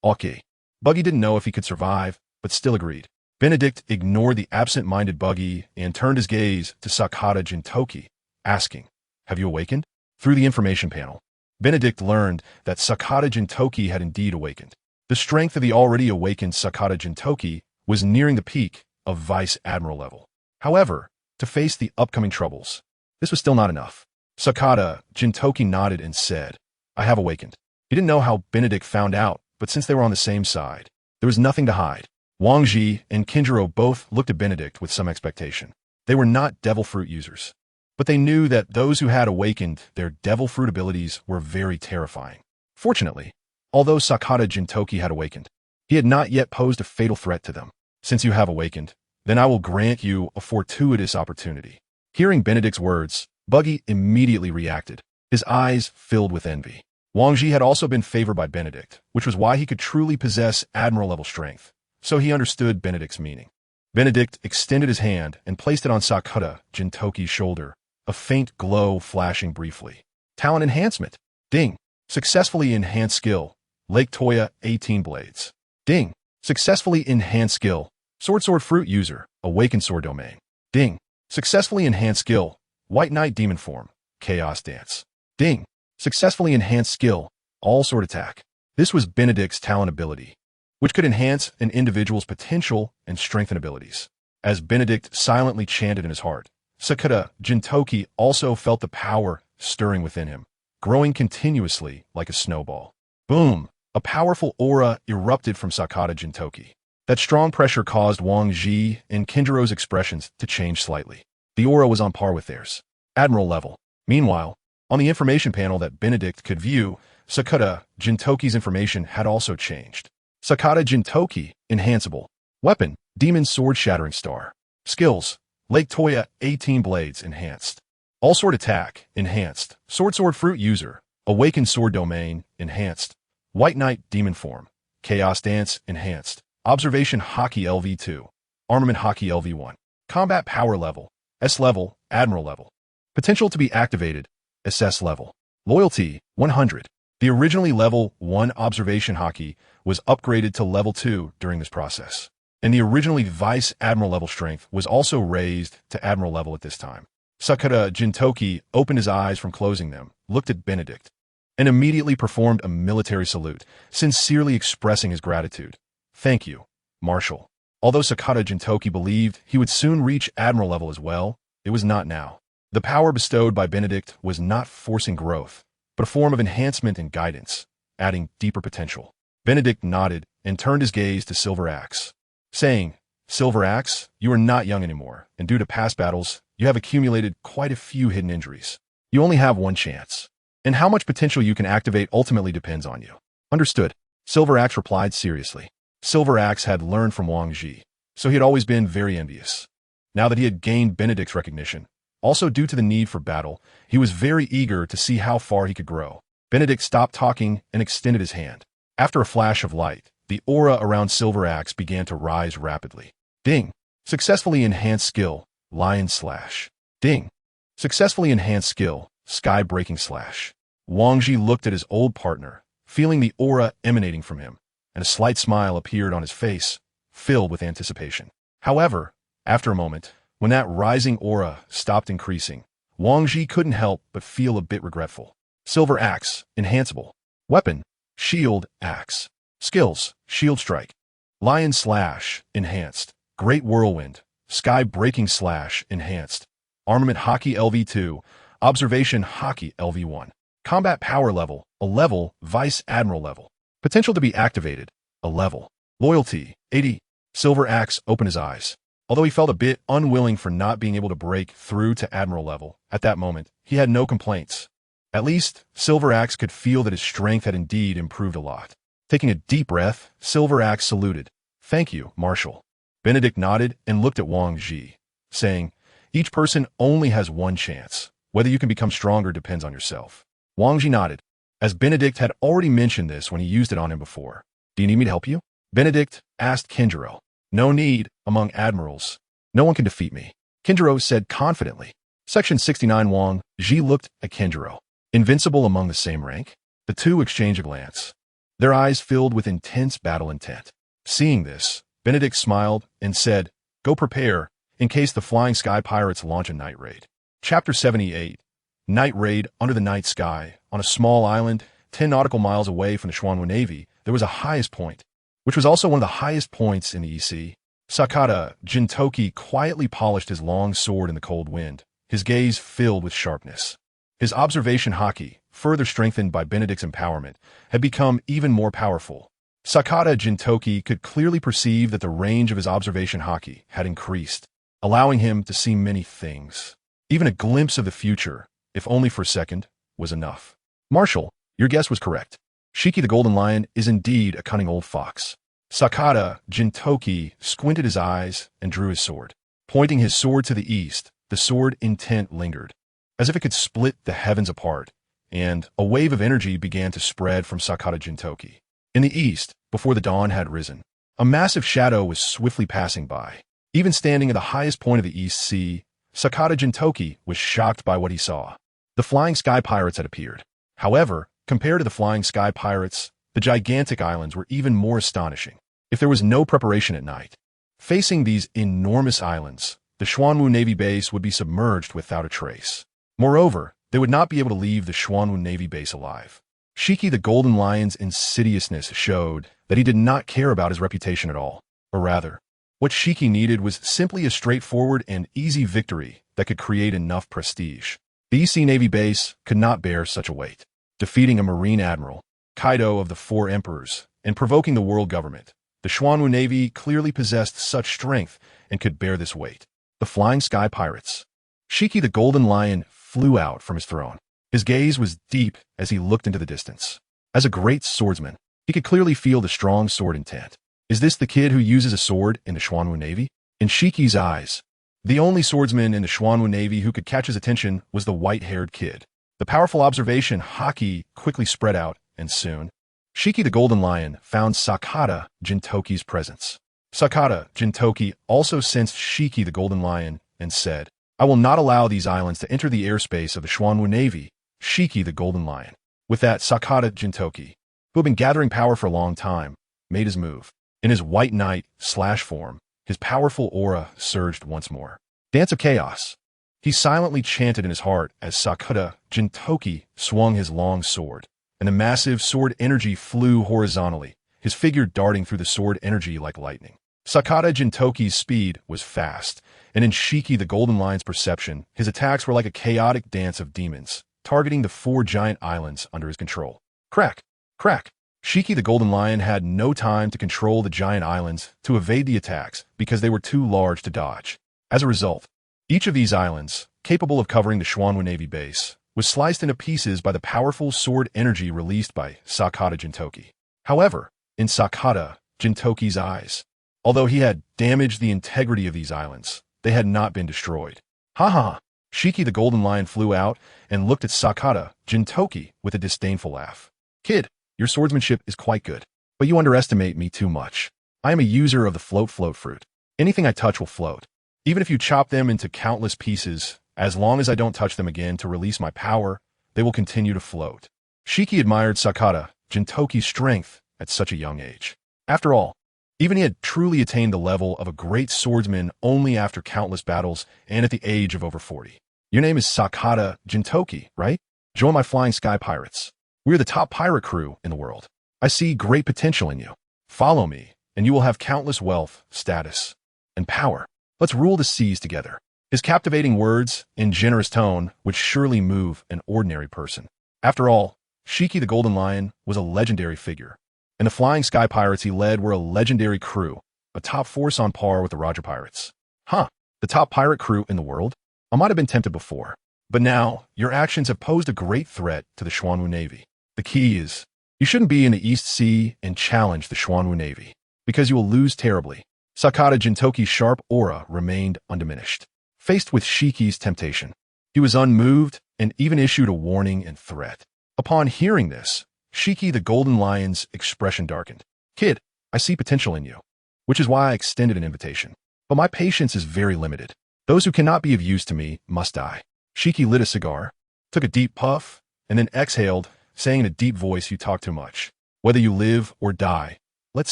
Okay. Buggy didn't know if he could survive, but still agreed. Benedict ignored the absent-minded Buggy and turned his gaze to Sakata Jintoki, asking, "Have you awakened?" Through the information panel, Benedict learned that Sakata Jintoki had indeed awakened. The strength of the already awakened Sakata Jintoki was nearing the peak of Vice Admiral level. However, to face the upcoming troubles, this was still not enough. Sakata Jintoki nodded and said, "I have awakened." He didn't know how Benedict found out, but since they were on the same side, there was nothing to hide. Wang Ji and Kinjiro both looked at Benedict with some expectation. They were not devil fruit users, but they knew that those who had awakened their devil fruit abilities were very terrifying. Fortunately, although Sakata Jintoki had awakened, he had not yet posed a fatal threat to them. "Since you have awakened, then I will grant you a fortuitous opportunity." Hearing Benedict's words, Buggy immediately reacted, his eyes filled with envy. Wang Ji had also been favored by Benedict, which was why he could truly possess admiral-level strength, so he understood Benedict's meaning. Benedict extended his hand and placed it on Sakata Jintoki's shoulder, a faint glow flashing briefly. Talent enhancement. Ding. Successfully enhanced skill. Lake Toya 18 blades. Ding. Successfully enhanced skill. Sword fruit user. Awakened sword domain. Ding. Successfully enhanced skill. White Knight demon form. Chaos dance. Ding. Successfully enhanced skill, all sword attack. This was Benedict's talent ability, which could enhance an individual's potential and strengthen abilities. As Benedict silently chanted in his heart, Sakata Jintoki also felt the power stirring within him, growing continuously like a snowball. Boom! A powerful aura erupted from Sakata Jintoki. That strong pressure caused Wang Ji and Kinjiro's expressions to change slightly. The aura was on par with theirs. Admiral level. Meanwhile, on the information panel that Benedict could view, Sakata Jintoki's information had also changed. Sakata Jintoki, enhanceable. Weapon, Demon Sword Shattering Star. Skills, Lake Toya 18 blades, enhanced. All sword attack, enhanced. Sword fruit user, Awakened sword domain, enhanced. White Knight demon form. Chaos dance, enhanced. Observation Haki LV2. Armament Haki LV1. Combat power level, S level, Admiral level. Potential to be activated, SS level. Loyalty, 100. The originally level 1 observation Haki was upgraded to level 2 during this process, and the originally Vice Admiral level strength was also raised to Admiral level at this time. Sakata Jintoki opened his eyes from closing them, looked at Benedict, and immediately performed a military salute, sincerely expressing his gratitude. "Thank you, Marshal." Although Sakata Jintoki believed he would soon reach Admiral level as well, it was not now. The power bestowed by Benedict was not forcing growth, but a form of enhancement and guidance, adding deeper potential. Benedict nodded and turned his gaze to Silver Axe, saying, "Silver Axe, you are not young anymore, and due to past battles, you have accumulated quite a few hidden injuries. You only have one chance, and how much potential you can activate ultimately depends on you." "Understood," Silver Axe replied seriously. Silver Axe had learned from Wang Ji, so he had always been very envious. Now that he had gained Benedict's recognition, also due to the need for battle, he was very eager to see how far he could grow. Benedict stopped talking and extended his hand. After a flash of light, the aura around Silver Axe began to rise rapidly. Ding! Successfully enhanced skill, Lion Slash. Ding! Successfully enhanced skill, Sky Breaking Slash. Wang Ji looked at his old partner, feeling the aura emanating from him, and a slight smile appeared on his face, filled with anticipation. However, after a moment, when that rising aura stopped increasing, Wang Ji couldn't help but feel a bit regretful. Silver Axe, enhanceable. Weapon, Shield Axe. Skills, Shield Strike. Lion Slash, enhanced. Great Whirlwind. Sky Breaking Slash, enhanced. Armament Haki LV2. Observation Haki LV1. Combat Power level, a level, Vice Admiral level. Potential to be activated, a level. Loyalty, 80. Silver Axe opened his eyes. Although he felt a bit unwilling for not being able to break through to admiral level, at that moment, he had no complaints. At least, Silver Axe could feel that his strength had indeed improved a lot. Taking a deep breath, Silver Axe saluted. "Thank you, Marshal." Benedict nodded and looked at Wang Ji, saying, "Each person only has one chance. Whether you can become stronger depends on yourself." Wang Ji nodded, as Benedict had already mentioned this when he used it on him before. "Do you need me to help you?" Benedict asked Kinjiro. "No need, among admirals. No one can defeat me," Kinjiro said confidently. Section 69. Wang Ji looked at Kinjiro. Invincible among the same rank? The two exchanged a glance, their eyes filled with intense battle intent. Seeing this, Benedict smiled and said, "Go prepare, in case the Flying Sky Pirates launch a night raid." Chapter 78. Night Raid. Under the night sky, on a small island, 10 nautical miles away from the Xuanwu Navy, there was a highest point, which was also one of the highest points in the EC. Sakata Jintoki quietly polished his long sword in the cold wind, his gaze filled with sharpness. His observation haki, further strengthened by Benedict's empowerment, had become even more powerful. Sakata Jintoki could clearly perceive that the range of his observation haki had increased, allowing him to see many things. Even a glimpse of the future, if only for a second, was enough. "Marshal, your guess was correct. Shiki the Golden Lion is indeed a cunning old fox." Sakata Jintoki squinted his eyes and drew his sword. Pointing his sword to the east, the sword intent lingered, as if it could split the heavens apart, and a wave of energy began to spread from Sakata Jintoki. In the east, before the dawn had risen, a massive shadow was swiftly passing by. Even standing at the highest point of the East Sea, Sakata Jintoki was shocked by what he saw. The Flying Sky Pirates had appeared. However, compared to the Flying Sky Pirates, the gigantic islands were even more astonishing. If there was no preparation at night, facing these enormous islands, the Xuanwu Navy base would be submerged without a trace. Moreover, they would not be able to leave the Xuanwu Navy base alive. Shiki the Golden Lion's insidiousness showed that he did not care about his reputation at all. Or rather, what Shiki needed was simply a straightforward and easy victory that could create enough prestige. The EC Navy base could not bear such a weight. Defeating a Marine Admiral, Kaido of the Four Emperors, and provoking the world government, the Xuanwu Navy clearly possessed such strength and could bear this weight. The Flying Sky Pirates. Shiki the Golden Lion flew out from his throne. His gaze was deep as he looked into the distance. As a great swordsman, he could clearly feel the strong sword intent. Is this the kid who uses a sword in the Xuanwu Navy? In Shiki's eyes, the only swordsman in the Xuanwu Navy who could catch his attention was the white-haired kid. The powerful observation haki quickly spread out, and soon, Shiki the Golden Lion found Sakata Jintoki's presence. Sakata Jintoki also sensed Shiki the Golden Lion and said, "I will not allow these islands to enter the airspace of the Xuanwu Navy." Shiki the Golden Lion. With that, Sakata Jintoki, who had been gathering power for a long time, made his move. In his white knight / form, his powerful aura surged once more. Dance of Chaos. He silently chanted in his heart as Sakata Jintoki swung his long sword, and the massive sword energy flew horizontally, his figure darting through the sword energy like lightning. Sakata Jintoki's speed was fast, and in Shiki the Golden Lion's perception, his attacks were like a chaotic dance of demons, targeting the 4 giant islands under his control. Crack! Crack! Shiki the Golden Lion had no time to control the giant islands to evade the attacks because they were too large to dodge. As a result, each of these islands, capable of covering the Xuanwu Navy base, was sliced into pieces by the powerful sword energy released by Sakata Jintoki. However, in Sakata Jintoki's eyes, although he had damaged the integrity of these islands, they had not been destroyed. Ha ha! Shiki the Golden Lion flew out and looked at Sakata Jintoki with a disdainful laugh. "Kid, your swordsmanship is quite good, but you underestimate me too much. I am a user of the float fruit. Anything I touch will float. Even if you chop them into countless pieces, as long as I don't touch them again to release my power, they will continue to float." Shiki admired Sakata Jintoki's strength at such a young age. After all, even he had truly attained the level of a great swordsman only after countless battles and at the age of over 40. "Your name is Sakata Jintoki, right? Join my Flying Sky Pirates. We're the top pirate crew in the world. I see great potential in you. Follow me, and you will have countless wealth, status, and power. Let's rule the seas together." His captivating words and generous tone would surely move an ordinary person. After all, Shiki the Golden Lion was a legendary figure, and the Flying Sky Pirates he led were a legendary crew, a top force on par with the Roger Pirates. Huh, the top pirate crew in the world? I might have been tempted before, but now your actions have posed a great threat to the Xuanwu Navy. The key is, you shouldn't be in the East Sea and challenge the Xuanwu Navy, because you will lose terribly. Sakata Jintoki's sharp aura remained undiminished. Faced with Shiki's temptation, he was unmoved and even issued a warning and threat. Upon hearing this, Shiki the Golden Lion's expression darkened. Kid, I see potential in you, which is why I extended an invitation. But my patience is very limited. Those who cannot be of use to me must die. Shiki lit a cigar, took a deep puff, and then exhaled, saying in a deep voice, you talk too much. Whether you live or die, let's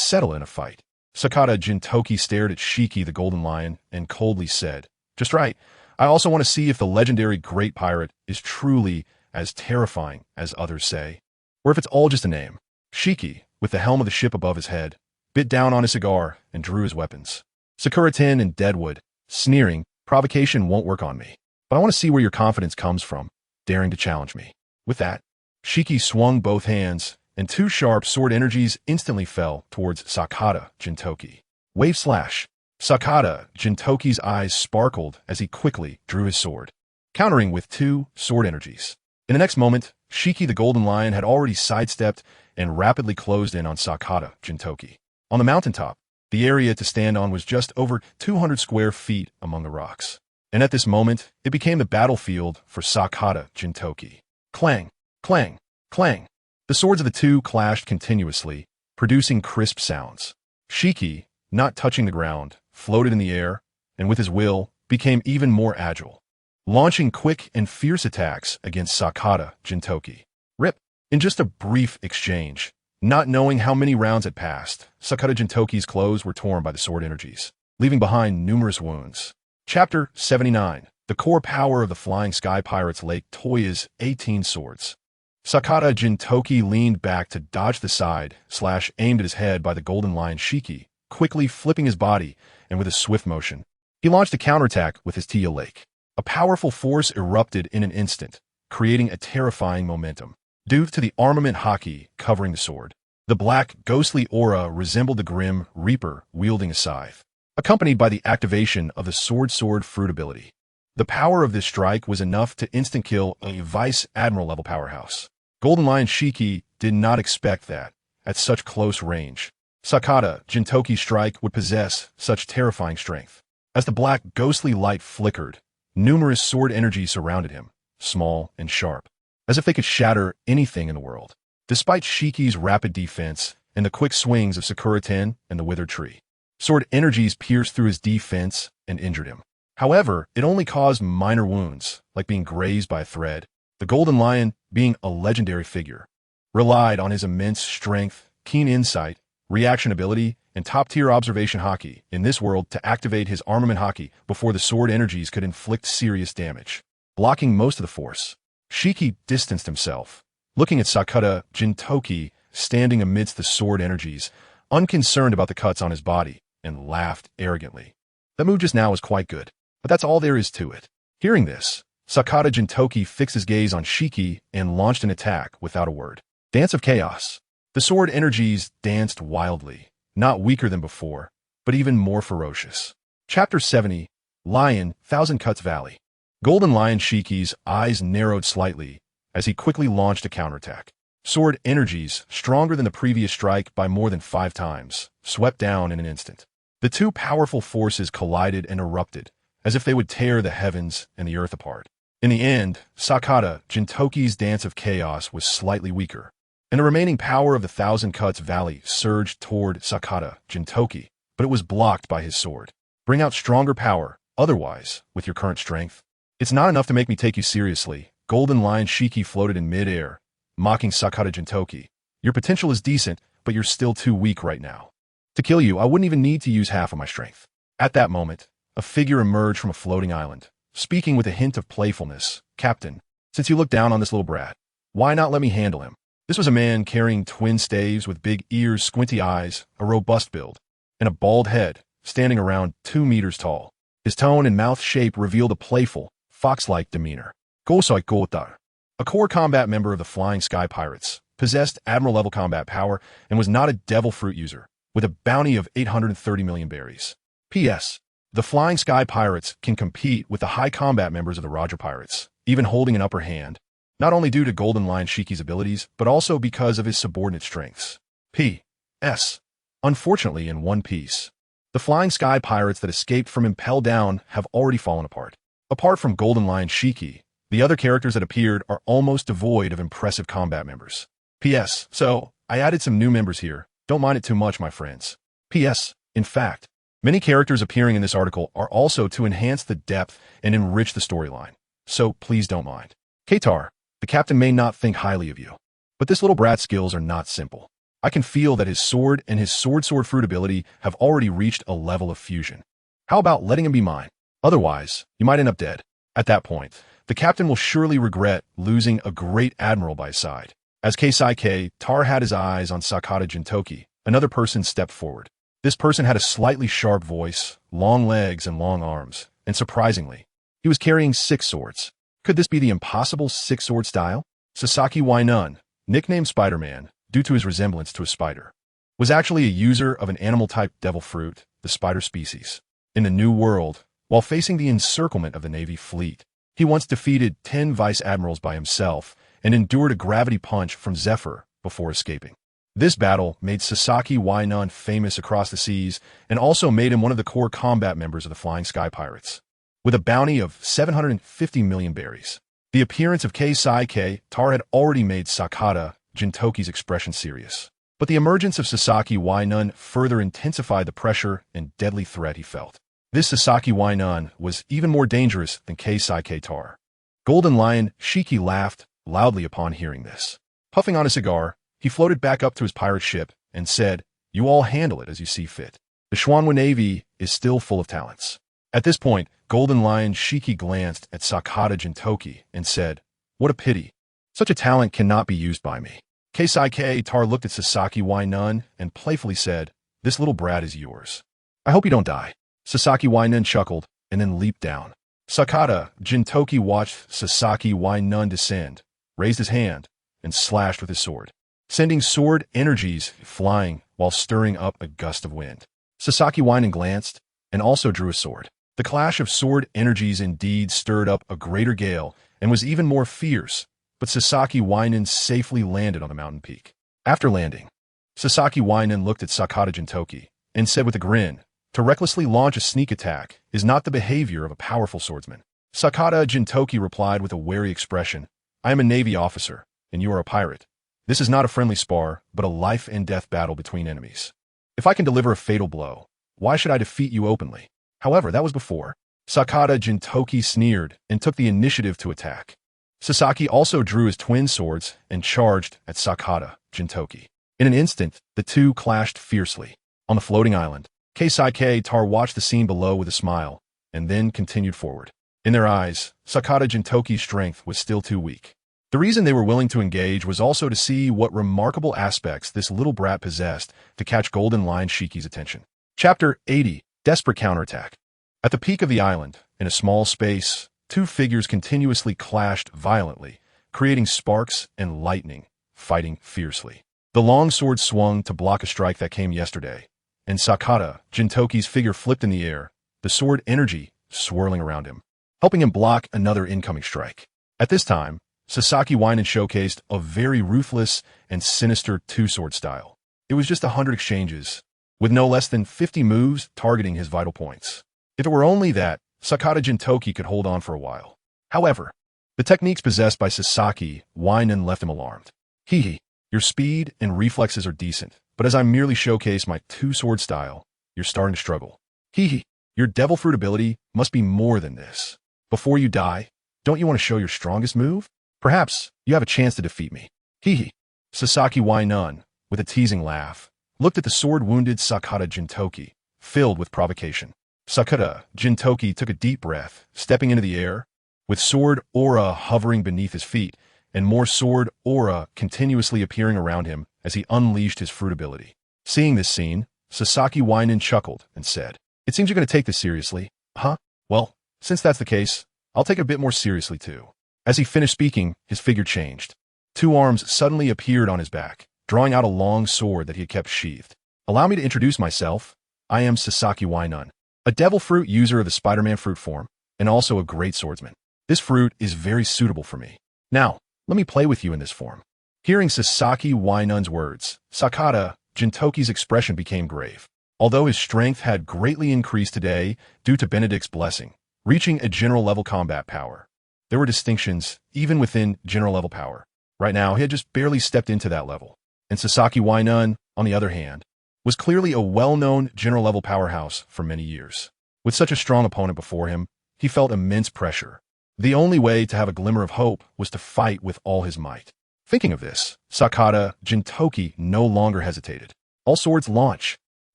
settle in a fight. Sakata Jintoki stared at Shiki the Golden Lion and coldly said, just right. I also want to see if the legendary Great Pirate is truly as terrifying as others say, or if it's all just a name. Shiki, with the helm of the ship above his head, bit down on his cigar and drew his weapons. Sakura-tin and Deadwood, sneering, provocation won't work on me, but I want to see where your confidence comes from, daring to challenge me. With that, Shiki swung both hands, and two sharp sword energies instantly fell towards Sakata Jintoki. Wave slash. Sakata Jintoki's eyes sparkled as he quickly drew his sword, countering with two sword energies. In the next moment, Shiki the Golden Lion had already sidestepped and rapidly closed in on Sakata Jintoki. On the mountaintop, the area to stand on was just over 200 square feet among the rocks. And at this moment, it became the battlefield for Sakata Jintoki. Clang, clang, clang. The swords of the two clashed continuously, producing crisp sounds. Shiki, not touching the ground, floated in the air, and with his will, became even more agile, launching quick and fierce attacks against Sakata Jintoki. Rip! In just a brief exchange, not knowing how many rounds had passed, Sakata Jintoki's clothes were torn by the sword energies, leaving behind numerous wounds. Chapter 79. The core power of the Flying Sky Pirates Lake Toya's 18 swords. Sakata Jintoki leaned back to dodge the side slash aimed at his head by the Golden Lion Shiki, quickly flipping his body, and with a swift motion, he launched a counterattack with his Tia Lake. A powerful force erupted in an instant, creating a terrifying momentum. Due to the armament haki covering the sword, the black, ghostly aura resembled the grim Reaper wielding a scythe, accompanied by the activation of the Sword Fruit ability. The power of this strike was enough to instant-kill a Vice Admiral-level powerhouse. Golden Lion Shiki did not expect that, at such close range, Sakata Jintoki's strike would possess such terrifying strength. As the black, ghostly light flickered, numerous sword energies surrounded him, small and sharp, as if they could shatter anything in the world. Despite Shiki's rapid defense and the quick swings of Sakura-tin and the withered tree, sword energies pierced through his defense and injured him. However, it only caused minor wounds, like being grazed by a thread. The Golden Lion, being a legendary figure, relied on his immense strength, keen insight, reaction ability, and top-tier observation haki in this world to activate his armament haki before the sword energies could inflict serious damage. Blocking most of the force, Shiki distanced himself, looking at Sakata Jintoki standing amidst the sword energies, unconcerned about the cuts on his body, and laughed arrogantly. That move just now was quite good, but that's all there is to it. Hearing this, Sakata Jintoki fixed his gaze on Shiki and launched an attack without a word. Dance of Chaos. The sword energies danced wildly, not weaker than before, but even more ferocious. Chapter 70. Lion, Thousand Cuts Valley. Golden Lion Shiki's eyes narrowed slightly as he quickly launched a counterattack. Sword energies, stronger than the previous strike by more than 5 times, swept down in an instant. The two powerful forces collided and erupted, as if they would tear the heavens and the earth apart. In the end, Sakata Jintoki's Dance of Chaos was slightly weaker, and the remaining power of the Thousand Cuts Valley surged toward Sakata Jintoki, but it was blocked by his sword. Bring out stronger power, otherwise, with your current strength. It's not enough to make me take you seriously. Golden Lion Shiki floated in mid-air, mocking Sakata Jintoki. Your potential is decent, but you're still too weak right now. To kill you, I wouldn't even need to use half of my strength. At that moment, a figure emerged from a floating island, speaking with a hint of playfulness. Captain, since you look down on this little brat, why not let me handle him? This was a man carrying twin staves with big ears, squinty eyes, a robust build, and a bald head, standing around 2 meters tall. His tone and mouth shape revealed a playful, fox-like demeanor. Gosai Gotar, a core combat member of the Flying Sky Pirates, possessed Admiral-level combat power and was not a devil fruit user, with a bounty of 830 million berries. P.S. The Flying Sky Pirates can compete with the high combat members of the Roger Pirates, even holding an upper hand, not only due to Golden Lion Shiki's abilities, but also because of his subordinate strengths. P.S. Unfortunately, in One Piece, the Flying Sky Pirates that escaped from Impel Down have already fallen apart. Apart from Golden Lion Shiki, the other characters that appeared are almost devoid of impressive combat members. P.S. So, I added some new members here. Don't mind it too much, my friends. P.S. In fact, many characters appearing in this article are also to enhance the depth and enrich the storyline. So, please don't mind. Katar, the captain may not think highly of you, but this little brat's skills are not simple. I can feel that his sword and his sword fruit ability have already reached a level of fusion. How about letting him be mine? Otherwise, you might end up dead. At that point, the captain will surely regret losing a great admiral by his side. As Keisuke, Tar had his eyes on Sakata Jintoki, another person stepped forward. This person had a slightly sharp voice, long legs, and long arms, and surprisingly, he was carrying 6 swords. Could this be the impossible 6-sword style? Sasaki Wainun, nicknamed Spider-Man, due to his resemblance to a spider, was actually a user of an animal-type devil fruit, the spider species. In the New World, while facing the encirclement of the Navy fleet, he once defeated 10 vice admirals by himself and endured a gravity punch from Zephyr before escaping. This battle made Sasaki Wainun famous across the seas and also made him one of the core combat members of the Flying Sky Pirates. With a bounty of 750 million berries, the appearance of Keisuke, Tar had already made Sakata Jintoki's expression serious. But the emergence of Sasaki Wainun further intensified the pressure and deadly threat he felt. This Sasaki Wainun was even more dangerous than Keisuke Tar. Golden Lion Shiki laughed loudly upon hearing this. Puffing on a cigar, he floated back up to his pirate ship and said, "You all handle it as you see fit. The Xuanwu Navy is still full of talents." At this point, Golden Lion Shiki glanced at Sakata Jintoki and said, "What a pity. Such a talent cannot be used by me." Keisuke Tar looked at Sasaki Wainun and playfully said, "This little brat is yours. I hope you don't die." Sasaki Wainun chuckled and then leaped down. Sakata Jintoki watched Sasaki Wainun descend, raised his hand, and slashed with his sword, sending sword energies flying while stirring up a gust of wind. Sasaki Wainun glanced and also drew a sword. The clash of sword energies indeed stirred up a greater gale and was even more fierce, but Sasaki Wainun safely landed on the mountain peak. After landing, Sasaki Wainun looked at Sakata Jintoki and said with a grin, "To recklessly launch a sneak attack is not the behavior of a powerful swordsman." Sakata Jintoki replied with a wary expression, "I am a Navy officer, and you are a pirate. This is not a friendly spar, but a life and death battle between enemies. If I can deliver a fatal blow, why should I defeat you openly?" However, that was before. Sakata Jintoki sneered and took the initiative to attack. Sasaki also drew his twin swords and charged at Sakata Jintoki. In an instant, the two clashed fiercely. On the floating island, Keisuke Tar watched the scene below with a smile, and then continued forward. In their eyes, Sakata Jintoki's strength was still too weak. The reason they were willing to engage was also to see what remarkable aspects this little brat possessed to catch Golden Lion Shiki's attention. Chapter 80, Desperate Counterattack. At the peak of the island, in a small space, 2 figures continuously clashed violently, creating sparks and lightning, fighting fiercely. The long sword swung to block a strike that came yesterday, and Sakata Jintoki's figure flipped in the air, the sword energy swirling around him, helping him block another incoming strike. At this time, Sasaki Wainun showcased a very ruthless and sinister 2-sword style. It was just 100 exchanges, with no less than 50 moves targeting his vital points. If it were only that, Sakata Jintoki could hold on for a while. However, the techniques possessed by Sasaki Wainun left him alarmed. Hee, your speed and reflexes are decent, but as I merely showcase my 2-sword style, you're starting to struggle. Hee, your devil fruit ability must be more than this. Before you die, don't you want to show your strongest move? Perhaps you have a chance to defeat me. Hee. Sasaki Wainun, with a teasing laugh, looked at the sword-wounded Sakata Jintoki, filled with provocation. Sakata Jintoki took a deep breath, stepping into the air, with sword aura hovering beneath his feet, and more sword aura continuously appearing around him as he unleashed his fruit ability. Seeing this scene, Sasaki Wainun chuckled and said, "It seems you're going to take this seriously, huh? Well, since that's the case, I'll take it a bit more seriously too." As he finished speaking, his figure changed. 2 arms suddenly appeared on his back, drawing out a long sword that he had kept sheathed. "Allow me to introduce myself. I am Sasaki Wainun. a devil fruit user of the Spider-Man fruit form, and also a great swordsman. This fruit is very suitable for me. Now, let me play with you in this form. Hearing Sasaki Wainun's words, Sakata Jintoki's expression became grave. Although his strength had greatly increased today due to Benedict's blessing, reaching a general-level combat power, there were distinctions even within general-level power. Right now, he had just barely stepped into that level. And Sasaki Wainun, on the other hand, was clearly a well-known general-level powerhouse for many years. With such a strong opponent before him, he felt immense pressure. The only way to have a glimmer of hope was to fight with all his might. Thinking of this, Sakata Jintoki no longer hesitated. All swords launch.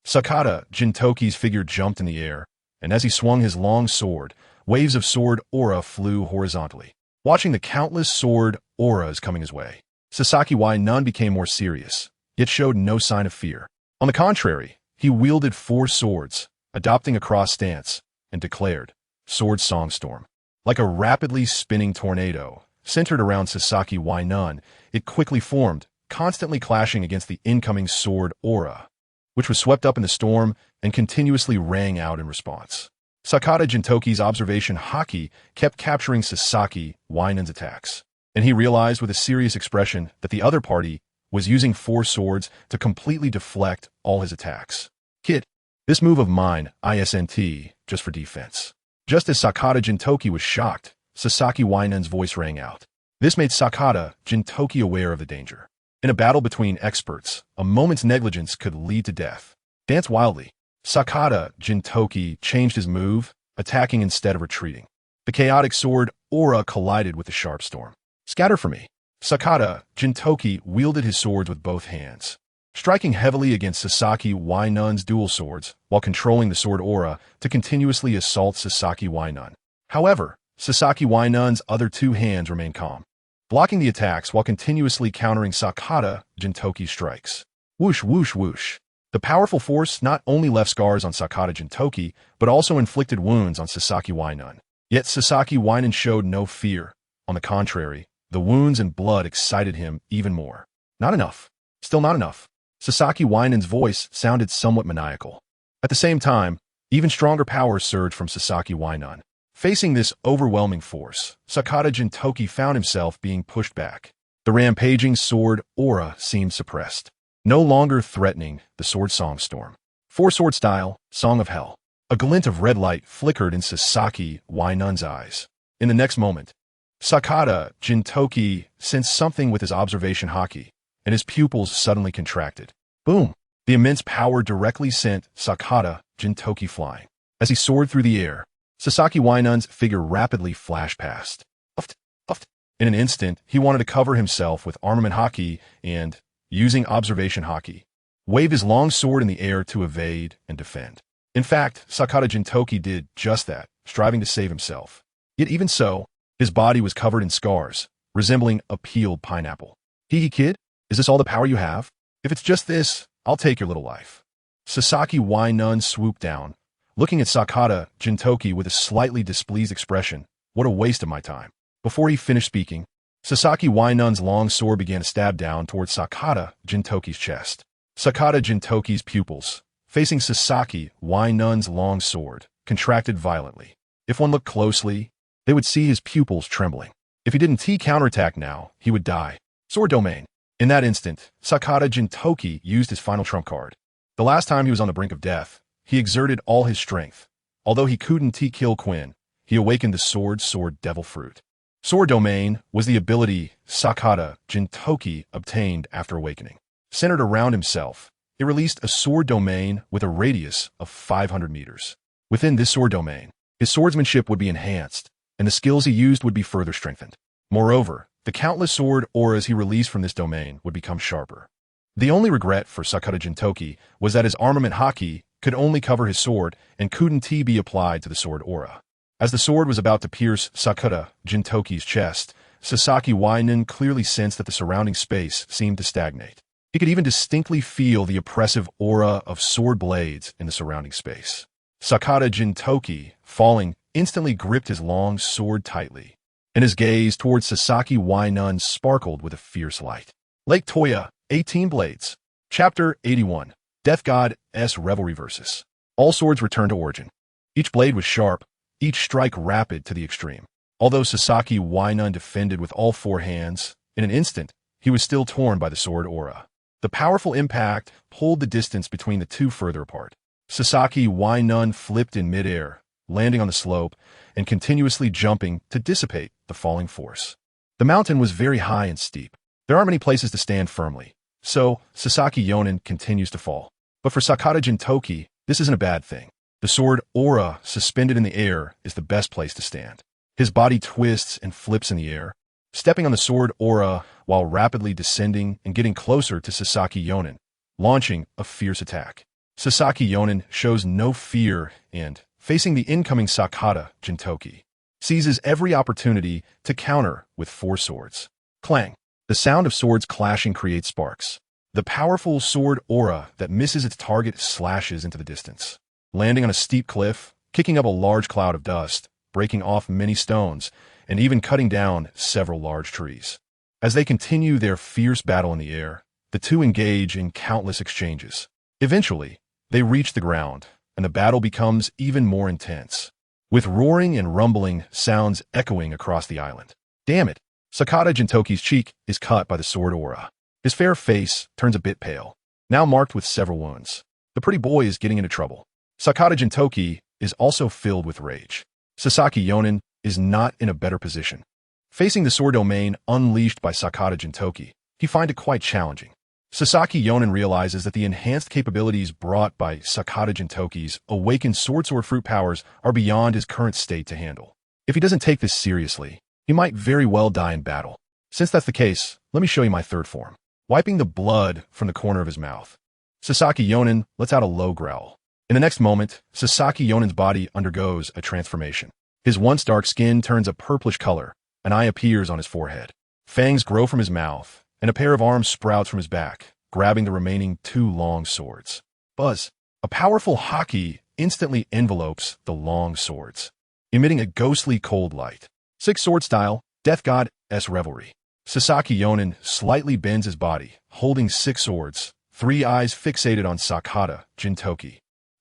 Sakata Jintoki's figure jumped in the air, and as he swung his long sword, waves of sword aura flew horizontally. Watching the countless sword auras coming his way, Sasaki Wainun became more serious, yet showed no sign of fear. On the contrary, he wielded 4 swords, adopting a cross stance, and declared, Sword Song Storm. Like a rapidly spinning tornado, centered around Sasaki Wainun, it quickly formed, constantly clashing against the incoming sword aura, which was swept up in the storm and continuously rang out in response. Sakata Jintoki's observation haki kept capturing Sasaki Wainun's attacks, and he realized with a serious expression that the other party was using 4 swords to completely deflect all his attacks. Kid, this move of mine, ISNT, just for defense. Just as Sakata Jintoki was shocked, Sasaki Wainun's voice rang out. This made Sakata Jintoki aware of the danger. In a battle between experts, a moment's negligence could lead to death. Dance wildly. Sakata Jintoki changed his move, attacking instead of retreating. The chaotic sword aura collided with the sharp storm. Scatter for me. Sakata Jintoki wielded his swords with both hands, striking heavily against Sasaki Wainun's dual swords while controlling the sword aura to continuously assault Sasaki Wainun. However, Sasaki Wainun's other 2 hands remained calm, blocking the attacks while continuously countering Sakata Jintoki's strikes. Whoosh, whoosh, whoosh. The powerful force not only left scars on Sakata Jintoki, but also inflicted wounds on Sasaki Wainun. Yet Sasaki Wainun showed no fear. On the contrary, the wounds and blood excited him even more. Not enough. Still not enough. Sasaki Wainun's voice sounded somewhat maniacal. At the same time, even stronger power surged from Sasaki Wainun. Facing this overwhelming force, Sakata Jintoki found himself being pushed back. The rampaging sword aura seemed suppressed. No longer threatening the sword song storm. 4-sword style, Song of Hell. A glint of red light flickered in Sasaki Wainun's eyes. In the next moment, Sakata Jintoki sensed something with his observation haki, and his pupils suddenly contracted. Boom! The immense power directly sent Sakata Jintoki flying. As he soared through the air, Sasaki Wainun's figure rapidly flashed past. Uft, uft. In an instant, he wanted to cover himself with armament haki and, using observation haki, wave his long sword in the air to evade and defend. In fact, Sakata Jintoki did just that, striving to save himself. Yet even so, his body was covered in scars, resembling a peeled pineapple. Hee kid, is this all the power you have? If it's just this, I'll take your little life. Sasaki Wainun swooped down, looking at Sakata Jintoki with a slightly displeased expression. What a waste of my time. Before he finished speaking, Sasaki Wainun's long sword began to stab down towards Sakata Jintoki's chest. Sakata Jintoki's pupils, facing Sasaki Wainun's long sword, contracted violently. If one looked closely, they would see his pupils trembling. If he didn't counterattack now, he would die. Sword domain. In that instant, Sakata Jintoki used his final trump card. The last time he was on the brink of death, he exerted all his strength. Although he couldn't kill Quinn, he awakened the sword devil fruit. Sword domain was the ability Sakata Jintoki obtained after awakening. Centered around himself, it released a sword domain with a radius of 500 meters. Within this sword domain, his swordsmanship would be enhanced, and the skills he used would be further strengthened. Moreover, the countless sword auras he released from this domain would become sharper. The only regret for Sakata Jintoki was that his armament haki could only cover his sword and couldn't be applied to the sword aura. As the sword was about to pierce Sakata Jintoki's chest, Sasaki Wainun clearly sensed that the surrounding space seemed to stagnate. He could even distinctly feel the oppressive aura of sword blades in the surrounding space. Sakata Jintoki, falling, instantly gripped his long sword tightly, and his gaze towards Sasaki Wainun sparkled with a fierce light. Lake Toya, 18 Blades. Chapter 81. Death God S. Revelry Versus. All swords return to origin. Each blade was sharp, each strike rapid to the extreme. Although Sasaki Wainun defended with all four hands, in an instant, he was still torn by the sword aura. The powerful impact pulled the distance between the two further apart. Sasaki Wainun flipped in midair, landing on the slope and continuously jumping to dissipate the falling force. The mountain was very high and steep. There aren't many places to stand firmly, so Sasaki Yonin continues to fall. But for Sakata Jintoki, this isn't a bad thing. The sword aura suspended in the air is the best place to stand. His body twists and flips in the air, stepping on the sword aura while rapidly descending and getting closer to Sasaki Yonin, launching a fierce attack. Sasaki Yonin shows no fear and, facing the incoming Sakata Jintoki, seizes every opportunity to counter with four swords. Clang! The sound of swords clashing creates sparks. The powerful sword aura that misses its target slashes into the distance, landing on a steep cliff, kicking up a large cloud of dust, breaking off many stones, and even cutting down several large trees. As they continue their fierce battle in the air, the two engage in countless exchanges. Eventually, they reach the ground, and the battle becomes even more intense, with roaring and rumbling sounds echoing across the island. Damn it! Sakata Jintoki's cheek is cut by the sword aura. His fair face turns a bit pale, now marked with several wounds. The pretty boy is getting into trouble. Sakata Jintoki is also filled with rage. Sasaki Yonin is not in a better position. Facing the sword domain unleashed by Sakata Jintoki, he finds it quite challenging. Sasaki Yonin realizes that the enhanced capabilities brought by Sakata Jintoki's awakened sword fruit powers are beyond his current state to handle. If he doesn't take this seriously, he might very well die in battle. Since that's the case, let me show you my third form. Wiping the blood from the corner of his mouth, Sasaki Yonin lets out a low growl. In the next moment, Sasaki Yonin's body undergoes a transformation. His once dark skin turns a purplish color, an eye appears on his forehead. Fangs grow from his mouth, and a pair of arms sprouts from his back, grabbing the remaining two long swords. Buzz! A powerful haki instantly envelopes the long swords, emitting a ghostly cold light. Six sword style, Death God's Revelry. Sasaki Yonin slightly bends his body, holding six swords, three eyes fixated on Sakata Jintoki,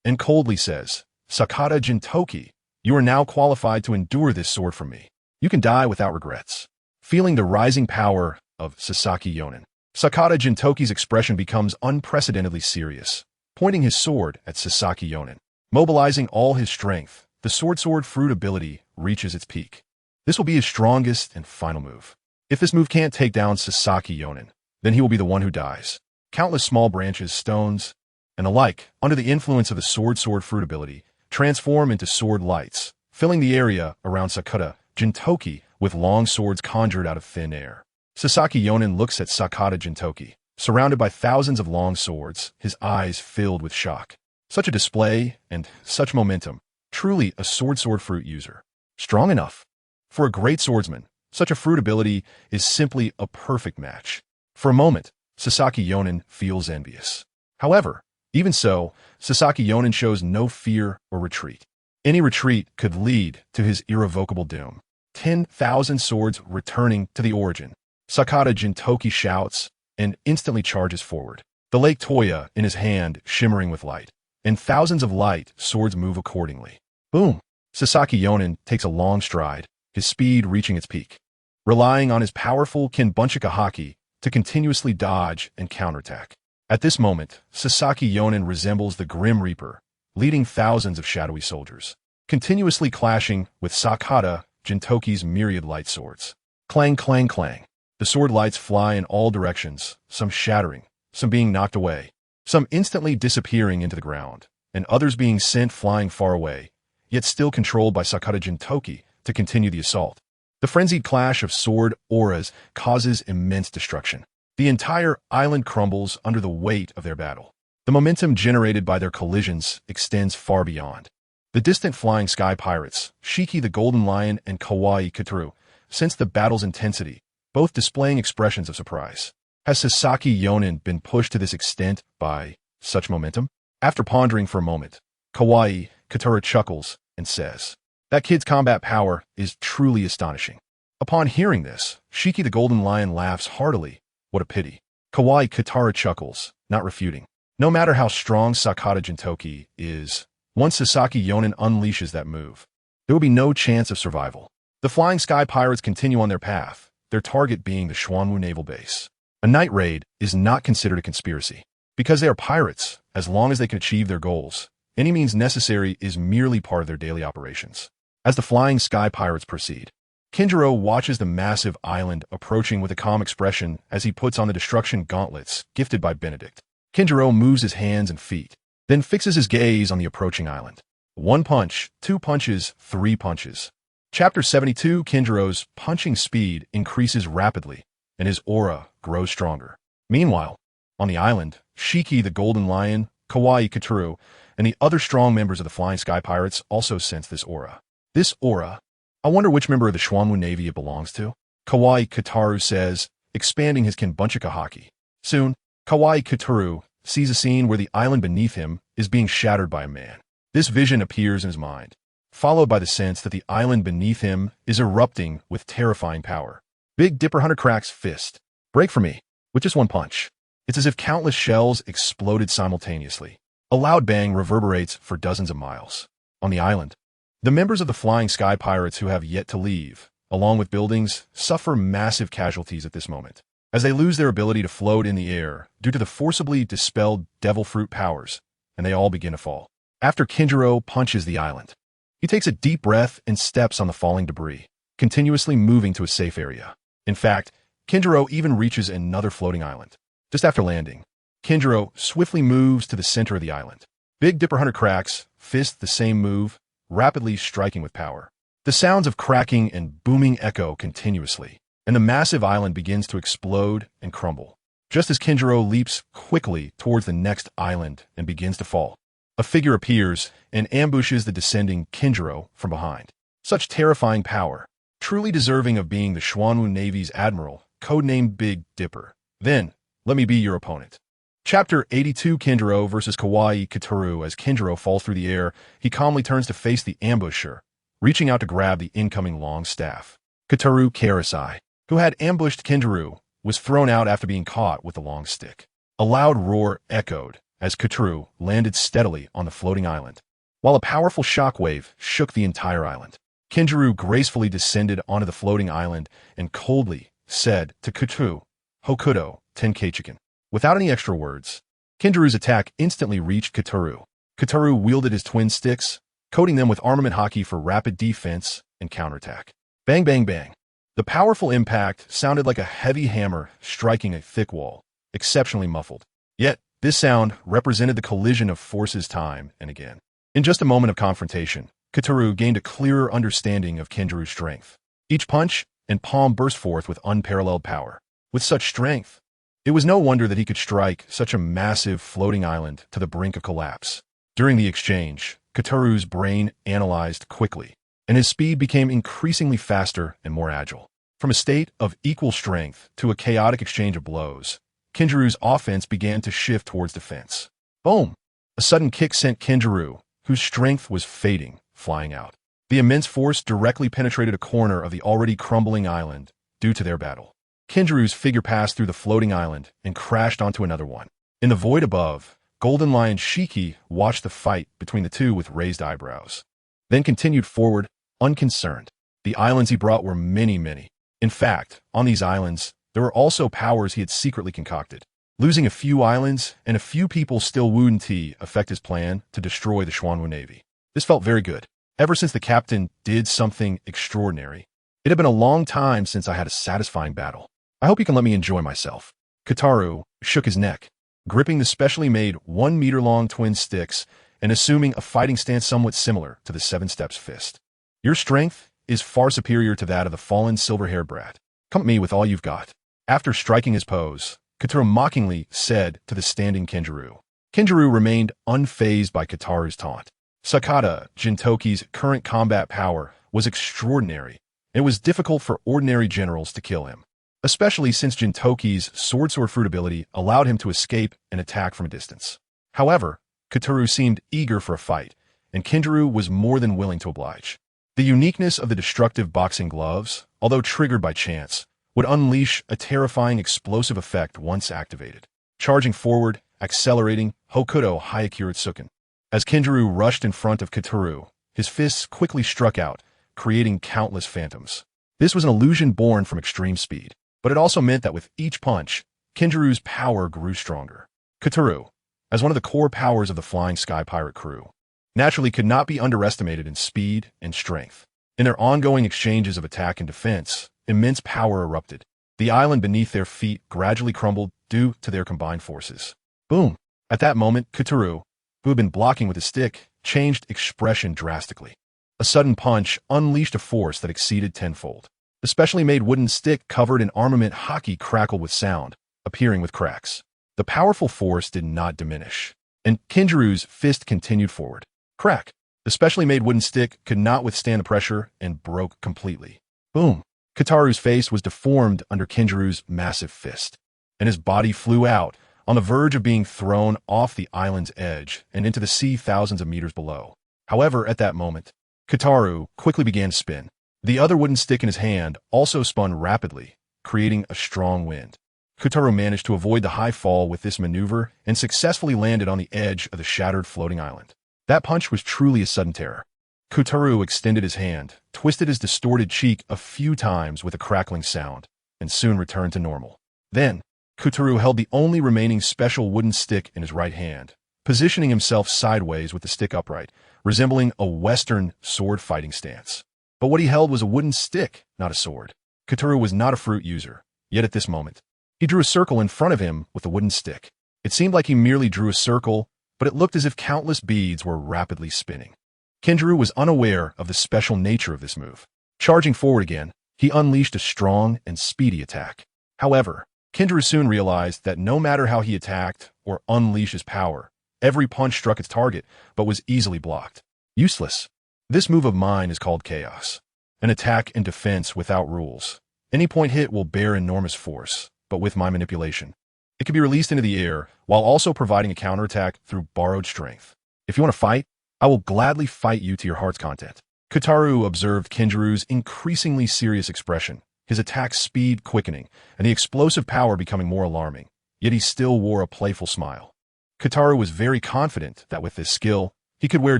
and coldly says, Sakata Jintoki, you are now qualified to endure this sword from me. You can die without regrets. Feeling the rising power of Sasaki Yonin, Sakata Jintoki's expression becomes unprecedentedly serious, pointing his sword at Sasaki Yonin. Mobilizing all his strength, the sword fruit ability reaches its peak. This will be his strongest and final move. If this move can't take down Sasaki Yonin, then he will be the one who dies. Countless small branches, stones, and alike, under the influence of the sword fruit ability, transform into sword lights, filling the area around Sakata Jintoki with long swords conjured out of thin air. Sasaki Yonin looks at Sakata Jintoki, surrounded by thousands of long swords, his eyes filled with shock. Such a display and such momentum, truly a sword fruit user. Strong enough. For a great swordsman, such a fruit ability is simply a perfect match. For a moment, Sasaki Yonin feels envious. However, even so, Sasaki Yonin shows no fear or retreat. Any retreat could lead to his irrevocable doom. 10,000 swords returning to the origin. Sakata Jintoki shouts and instantly charges forward, the Lake Toya in his hand shimmering with light, and thousands of light swords move accordingly. Boom! Sasaki Yonin takes a long stride, his speed reaching its peak, relying on his powerful Kinbunchika haki to continuously dodge and counterattack. At this moment, Sasaki Yonin resembles the Grim Reaper, leading thousands of shadowy soldiers, continuously clashing with Sakata Jintoki's myriad light swords. Clang, clang, clang. The sword lights fly in all directions, some shattering, some being knocked away, some instantly disappearing into the ground, and others being sent flying far away, yet still controlled by Sakata Jintoki to continue the assault. The frenzied clash of sword auras causes immense destruction. The entire island crumbles under the weight of their battle. The momentum generated by their collisions extends far beyond. The distant flying sky pirates, Shiki the Golden Lion and Kawaii Kataru, sense the battle's intensity, both displaying expressions of surprise. Has Sasaki Yonin been pushed to this extent by such momentum? After pondering for a moment, Kawaii Kataru chuckles and says, that kid's combat power is truly astonishing. Upon hearing this, Shiki the Golden Lion laughs heartily. What a pity. Kawaii Kataru chuckles, not refuting. No matter how strong Sakata Jintoki is, Once Sasaki Yonin unleashes that move, there will be no chance of survival. The Flying Sky Pirates continue on their path, their target being the Xuanwu naval base. A night raid is not considered a conspiracy. Because they are pirates, as long as they can achieve their goals, any means necessary is merely part of their daily operations. As the Flying Sky Pirates proceed, Kinjiro watches the massive island approaching with a calm expression as he puts on the destruction gauntlets gifted by Benedict. Kinjiro moves his hands and feet, then fixes his gaze on the approaching island. 1 punch, 2 punches, 3 punches. Chapter 72. Kinjiro's punching speed increases rapidly, and his aura grows stronger. Meanwhile, on the island, Shiki the Golden Lion, Kawaii Kataru, and the other strong members of the Flying Sky Pirates also sense this aura. This aura, I wonder which member of the Xuanwu Navy it belongs to? Kawaii Kataru says, expanding his Kenbunchika haki. Soon, Kawaii Kataru sees a scene where the island beneath him is being shattered by a man. This vision appears in his mind, followed by the sense that the island beneath him is erupting with terrifying power. Big Dipper Hunter cracks fist. Break for me, with just 1 punch. It's as if countless shells exploded simultaneously. A loud bang reverberates for dozens of miles. On the island, the members of the Flying Sky Pirates who have yet to leave, along with buildings, suffer massive casualties at this moment, as they lose their ability to float in the air due to the forcibly dispelled devil fruit powers, and they all begin to fall. After Kinjiro punches the island, he takes a deep breath and steps on the falling debris, continuously moving to a safe area. In fact, Kinjiro even reaches another floating island. Just after landing, Kinjiro swiftly moves to the center of the island. Big Dipper Hunter cracks, fist the same move, rapidly striking with power. The sounds of cracking and booming echo continuously, and the massive island begins to explode and crumble. Just as Kinjiro leaps quickly towards the next island and begins to fall, a figure appears and ambushes the descending Kinjiro from behind. Such terrifying power, truly deserving of being the Xuanwu Navy's admiral, codenamed Big Dipper. Then, let me be your opponent. Chapter 82. Kinjiro versus Kawaii Kataru. As Kinjiro falls through the air, he calmly turns to face the ambusher, reaching out to grab the incoming long staff. Kataru Karasai, who had ambushed Kinjiro, was thrown out after being caught with the long stick. A loud roar echoed as Kataru landed steadily on the floating island, while a powerful shockwave shook the entire island. Kinjiro gracefully descended onto the floating island and coldly said to Kataru, Hokudo, Tenkeichiken. Without any extra words, Kinjiro's attack instantly reached Kataru. Kataru wielded his twin sticks, coating them with armament haki for rapid defense and counterattack. Bang, bang, bang. The powerful impact sounded like a heavy hammer striking a thick wall, exceptionally muffled. Yet, this sound represented the collision of forces time and again. In just a moment of confrontation, Kataru gained a clearer understanding of Kinjiro's strength. Each punch and palm burst forth with unparalleled power. With such strength, it was no wonder that he could strike such a massive floating island to the brink of collapse. During the exchange, Kataru's brain analyzed quickly, and his speed became increasingly faster and more agile. From a state of equal strength to a chaotic exchange of blows, Kinjiro's offense began to shift towards defense. Boom! A sudden kick sent Kinjiro, whose strength was fading, flying out. The immense force directly penetrated a corner of the already crumbling island due to their battle. Kinjiro's figure passed through the floating island and crashed onto another one. In the void above, Golden Lion Shiki watched the fight between the two with raised eyebrows, then continued forward, unconcerned. The islands he brought were many, many. In fact, on these islands, there were also powers he had secretly concocted. Losing a few islands and a few people still wouldn't affect his plan to destroy the Xuanwu Navy. This felt very good. Ever since the captain did something extraordinary, it had been a long time since I had a satisfying battle. I hope you can let me enjoy myself. Kataru shook his neck, gripping the specially made 1-meter-long twin sticks and assuming a fighting stance somewhat similar to the 7 Steps fist. Your strength is far superior to that of the fallen silver-haired brat. Come at me with all you've got. After striking his pose, Kataru mockingly said to the standing Kinjiro. Kinjiro remained unfazed by Kataru's taunt. Sakata Jintoki's current combat power was extraordinary, and it was difficult for ordinary generals to kill him, especially since Jintoki's sword fruit ability allowed him to escape and attack from a distance. However, Kataru seemed eager for a fight, and Kinjiro was more than willing to oblige. The uniqueness of the destructive boxing gloves, although triggered by chance, would unleash a terrifying explosive effect once activated. Charging forward, accelerating, Hokudo Hyakuritsuken. As Kinjuru rushed in front of Kataru, his fists quickly struck out, creating countless phantoms. This was an illusion born from extreme speed, but it also meant that with each punch, Kinjuru's power grew stronger. Kataru, as one of the core powers of the Flying Sky Pirate crew, naturally could not be underestimated in speed and strength. In their ongoing exchanges of attack and defense, immense power erupted. The island beneath their feet gradually crumbled due to their combined forces. Boom! At that moment, Kataru, who had been blocking with his stick, changed expression drastically. A sudden punch unleashed a force that exceeded tenfold. The specially made wooden stick covered in armament hockey crackled with sound, appearing with cracks. The powerful force did not diminish, and Kinjuru's fist continued forward. Crack! The specially made wooden stick could not withstand the pressure and broke completely. Boom! Kataru's face was deformed under Kinjuru's massive fist, and his body flew out, on the verge of being thrown off the island's edge and into the sea thousands of meters below. However, at that moment, Kataru quickly began to spin. The other wooden stick in his hand also spun rapidly, creating a strong wind. Kataru managed to avoid the high fall with this maneuver and successfully landed on the edge of the shattered floating island. That punch was truly a sudden terror. Kataru extended his hand, twisted his distorted cheek a few times with a crackling sound, and soon returned to normal. Then, Kataru held the only remaining special wooden stick in his right hand, positioning himself sideways with the stick upright, resembling a Western sword fighting stance. But what he held was a wooden stick, not a sword. Kataru was not a fruit user, yet at this moment, he drew a circle in front of him with a wooden stick. It seemed like he merely drew a circle, but it looked as if countless beads were rapidly spinning. Kinjuru was unaware of the special nature of this move. Charging forward again, he unleashed a strong and speedy attack. However, Kinjuru soon realized that no matter how he attacked or unleashed his power, every punch struck its target, but was easily blocked. Useless. This move of mine is called chaos. An attack and defense without rules. Any point hit will bear enormous force, but with my manipulation, it can be released into the air while also providing a counterattack through borrowed strength. If you want to fight, I will gladly fight you to your heart's content. Kataru observed Kinjuru's increasingly serious expression, his attack speed quickening, and the explosive power becoming more alarming, yet he still wore a playful smile. Kataru was very confident that with this skill, he could wear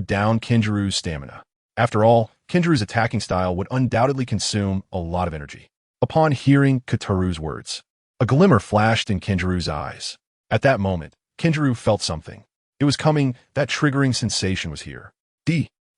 down Kinjuru's stamina. After all, Kinjuru's attacking style would undoubtedly consume a lot of energy. Upon hearing Kataru's words, a glimmer flashed in Kinjuru's eyes. At that moment, Kinjuru felt something. It was coming, that triggering sensation was here.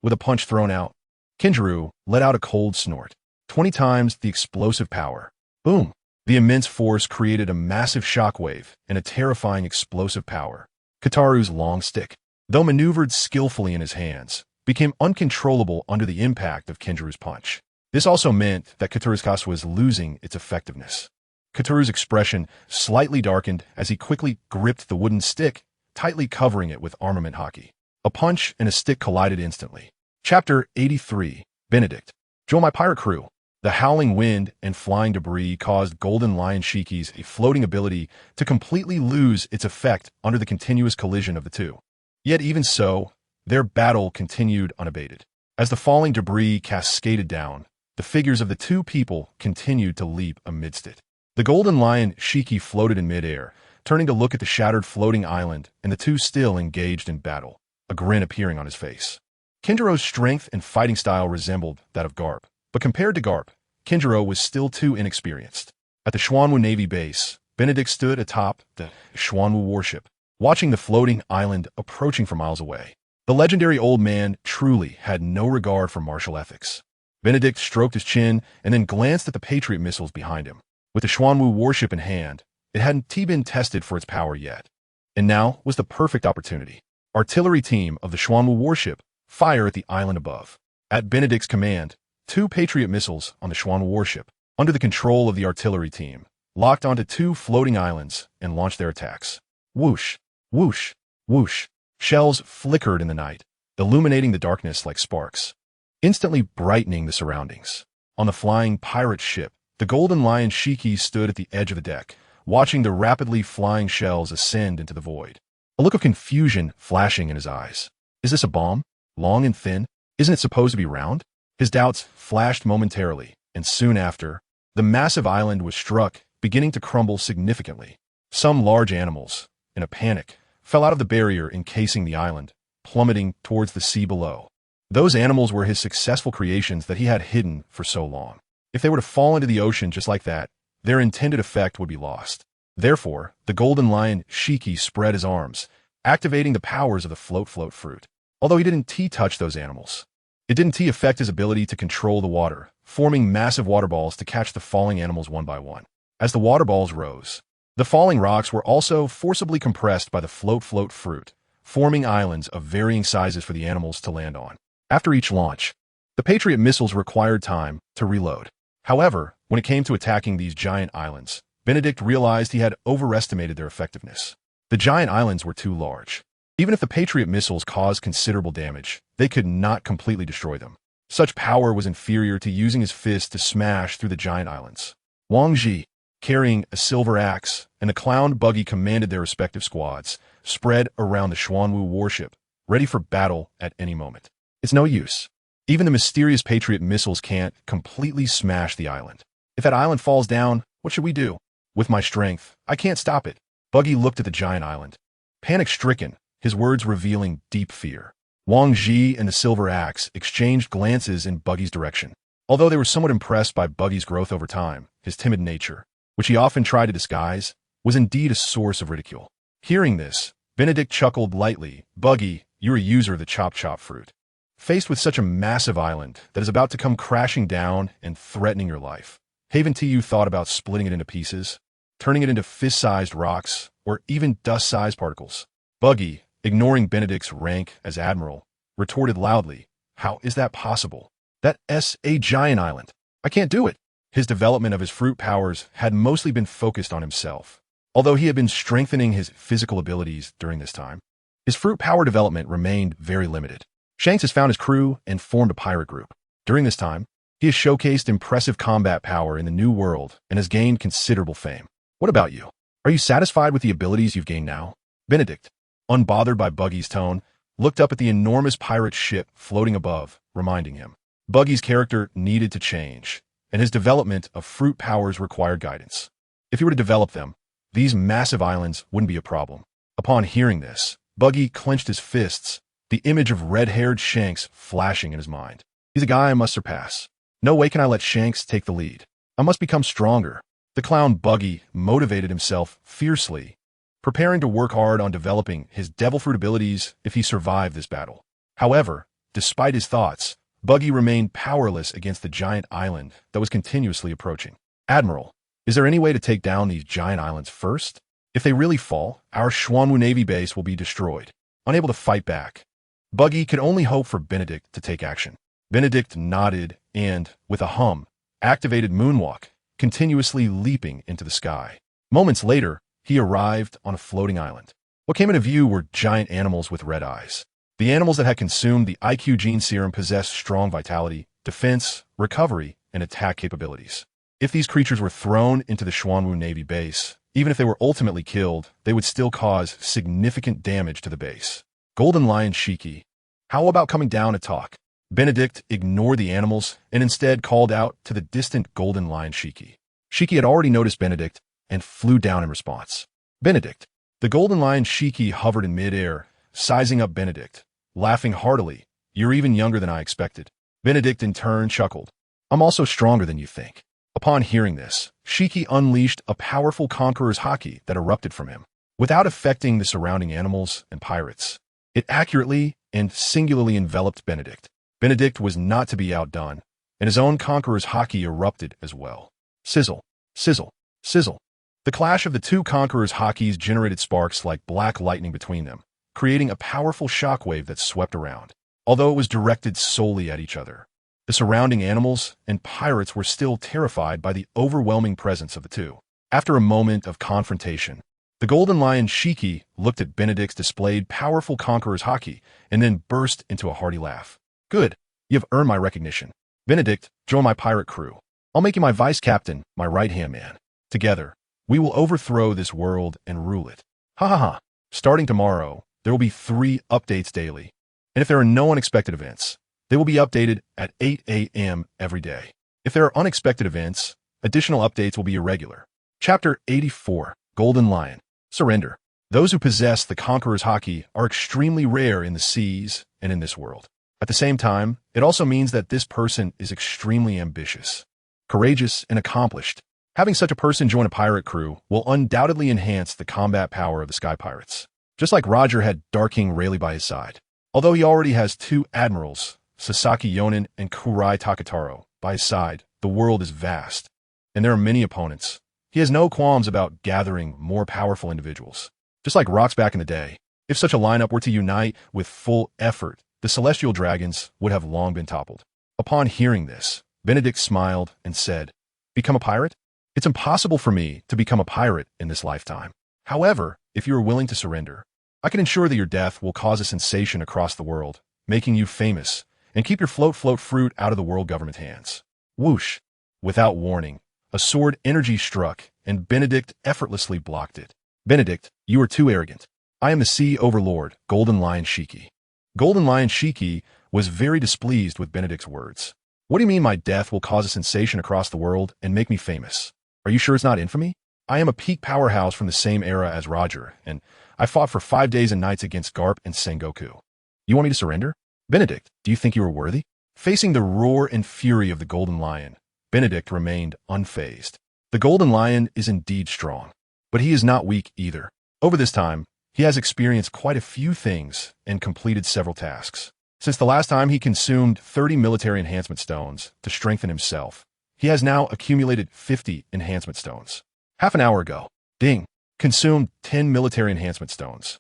With a punch thrown out, Kinjuru let out a cold snort. 20 times the explosive power. Boom! The immense force created a massive shockwave and a terrifying explosive power. Kataru's long stick, though maneuvered skillfully in his hands, became uncontrollable under the impact of Kinjuru's punch. This also meant that Kataru's cast was losing its effectiveness. Kataru's expression slightly darkened as he quickly gripped the wooden stick, tightly covering it with armament hockey. A punch and a stick collided instantly. Chapter 83. Benedict. Join my pirate crew. The howling wind and flying debris caused Golden Lion Shiki's a floating ability to completely lose its effect under the continuous collision of the two. Yet even so, their battle continued unabated. As the falling debris cascaded down, the figures of the two people continued to leap amidst it. The Golden Lion Shiki floated in midair, turning to look at the shattered floating island and the two still engaged in battle, a grin appearing on his face. Kinjuro's strength and fighting style resembled that of Garp, but compared to Garp, Kinjuro was still too inexperienced. At the Xuanwu Navy base, Benedict stood atop the Xuanwu warship, watching the floating island approaching from miles away. The legendary old man truly had no regard for martial ethics. Benedict stroked his chin and then glanced at the Patriot missiles behind him. With the Xuanwu warship in hand, it hadn't been tested for its power yet. And now was the perfect opportunity. Artillery team of the Xuanwu warship fire at the island above. At Benedict's command, 2 Patriot missiles on the Xuanwu warship, under the control of the artillery team, locked onto 2 floating islands and launched their attacks. Whoosh, whoosh, whoosh. Shells flickered in the night, illuminating the darkness like sparks, instantly brightening the surroundings. On the flying pirate ship, the Golden Lion Shiki stood at the edge of the deck, watching the rapidly flying shells ascend into the void. A look of confusion flashing in his eyes. Is this a bomb? Long and thin? Isn't it supposed to be round? His doubts flashed momentarily, and soon after, the massive island was struck, beginning to crumble significantly. Some large animals, in a panic, fell out of the barrier encasing the island, plummeting towards the sea below. Those animals were his successful creations that he had hidden for so long. If they were to fall into the ocean just like that, their intended effect would be lost. Therefore, the golden lion Shiki spread his arms, activating the powers of the float fruit. Although he didn't touch those animals, it didn't affect his ability to control the water, forming massive water balls to catch the falling animals one by one. As the water balls rose, the falling rocks were also forcibly compressed by the float fruit, forming islands of varying sizes for the animals to land on. After each launch, the Patriot missiles required time to reload. However, when it came to attacking these giant islands, Benedict realized he had overestimated their effectiveness. The giant islands were too large. Even if the Patriot missiles caused considerable damage, they could not completely destroy them. Such power was inferior to using his fist to smash through the giant islands. Wang Ji, carrying a silver axe, and the clown buggy commanded their respective squads, spread around the Xuanwu warship, ready for battle at any moment. It's no use. Even the mysterious Patriot missiles can't completely smash the island. If that island falls down, what should we do? With my strength, I can't stop it. Buggy looked at the giant island. Panic-stricken, his words revealing deep fear. Wang Ji and the silver axe exchanged glances in Buggy's direction. Although they were somewhat impressed by Buggy's growth over time, his timid nature, which he often tried to disguise, was indeed a source of ridicule. Hearing this, Benedict chuckled lightly. Buggy, you're a user of the chop fruit. Faced with such a massive island that is about to come crashing down and threatening your life, haven't you thought about splitting it into pieces, turning it into fist-sized rocks, or even dust-sized particles? Buggy, ignoring Benedict's rank as admiral, retorted loudly, how is that possible? That's a giant island. I can't do it. His development of his fruit powers had mostly been focused on himself. Although he had been strengthening his physical abilities during this time, his fruit power development remained very limited. Shanks has found his crew and formed a pirate group. During this time, he has showcased impressive combat power in the New World and has gained considerable fame. What about you? Are you satisfied with the abilities you've gained now? Benedict, unbothered by Buggy's tone, looked up at the enormous pirate ship floating above, reminding him. Buggy's character needed to change, and his development of fruit powers required guidance. If he were to develop them, these massive islands wouldn't be a problem. Upon hearing this, Buggy clenched his fists, the image of red-haired Shanks flashing in his mind. He's a guy I must surpass. No way can I let Shanks take the lead. I must become stronger. The clown Buggy motivated himself fiercely, preparing to work hard on developing his devil fruit abilities if he survived this battle. However, despite his thoughts, Buggy remained powerless against the giant island that was continuously approaching. Admiral, is there any way to take down these giant islands first? If they really fall, our Xuanwu Navy base will be destroyed, unable to fight back. Buggy could only hope for Benedict to take action. Benedict nodded and, with a hum, activated Moonwalk, continuously leaping into the sky. Moments later, he arrived on a floating island. What came into view were giant animals with red eyes. The animals that had consumed the IQ gene serum possessed strong vitality, defense, recovery, and attack capabilities. If these creatures were thrown into the Xuanwu Navy base, even if they were ultimately killed, they would still cause significant damage to the base. Golden Lion Shiki, how about coming down to talk? Benedict ignored the animals and instead called out to the distant Golden Lion Shiki. Shiki had already noticed Benedict and flew down in response. Benedict. The Golden Lion Shiki hovered in midair, sizing up Benedict, laughing heartily. You're even younger than I expected. Benedict in turn chuckled. I'm also stronger than you think. Upon hearing this, Shiki unleashed a powerful conqueror's haki that erupted from him. Without affecting the surrounding animals and pirates, it accurately and singularly enveloped Benedict. Benedict was not to be outdone, and his own conqueror's haki erupted as well. Sizzle, sizzle, sizzle. The clash of the two conquerors' hakis generated sparks like black lightning between them, creating a powerful shockwave that swept around. Although it was directed solely at each other, the surrounding animals and pirates were still terrified by the overwhelming presence of the two. After a moment of confrontation, the Golden Lion Shiki looked at Benedict's displayed powerful conqueror's haki and then burst into a hearty laugh. Good, you've earned my recognition. Benedict, join my pirate crew. I'll make you my vice captain, my right-hand man. Together, we will overthrow this world and rule it. Ha ha ha. Starting tomorrow, there will be 3 updates daily. And if there are no unexpected events, they will be updated at 8 a.m. every day. If there are unexpected events, additional updates will be irregular. Chapter 84, Golden Lion. Surrender. Those who possess the Conqueror's Haki are extremely rare in the seas and in this world. At the same time, it also means that this person is extremely ambitious, courageous, and accomplished. Having such a person join a pirate crew will undoubtedly enhance the combat power of the Sky Pirates. Just like Roger had Dark King Rayleigh by his side. Although he already has two admirals, Sasaki Yonin and Kurai Takataro, by his side, the world is vast, and there are many opponents. He has no qualms about gathering more powerful individuals. Just like rocks back in the day, if such a lineup were to unite with full effort, the Celestial Dragons would have long been toppled. Upon hearing this, Benedict smiled and said, "Become a pirate? It's impossible for me to become a pirate in this lifetime. However, if you are willing to surrender, I can ensure that your death will cause a sensation across the world, making you famous, and keep your float fruit out of the world government hands." Whoosh! Without warning, a sword energy struck, and Benedict effortlessly blocked it. "Benedict, you are too arrogant. I am the Sea Overlord, Golden Lion Shiki." Golden Lion Shiki was very displeased with Benedict's words. "What do you mean my death will cause a sensation across the world and make me famous? Are you sure it's not infamy? I am a peak powerhouse from the same era as Roger, and I fought for 5 days and nights against Garp and Sengoku. You want me to surrender? Benedict, do you think you are worthy?" Facing the roar and fury of the Golden Lion, Benedict remained unfazed. The Golden Lion is indeed strong, but he is not weak either. Over this time, he has experienced quite a few things and completed several tasks. Since the last time he consumed 30 military enhancement stones to strengthen himself, he has now accumulated 50 enhancement stones. Half an hour ago, Ding consumed 10 military enhancement stones.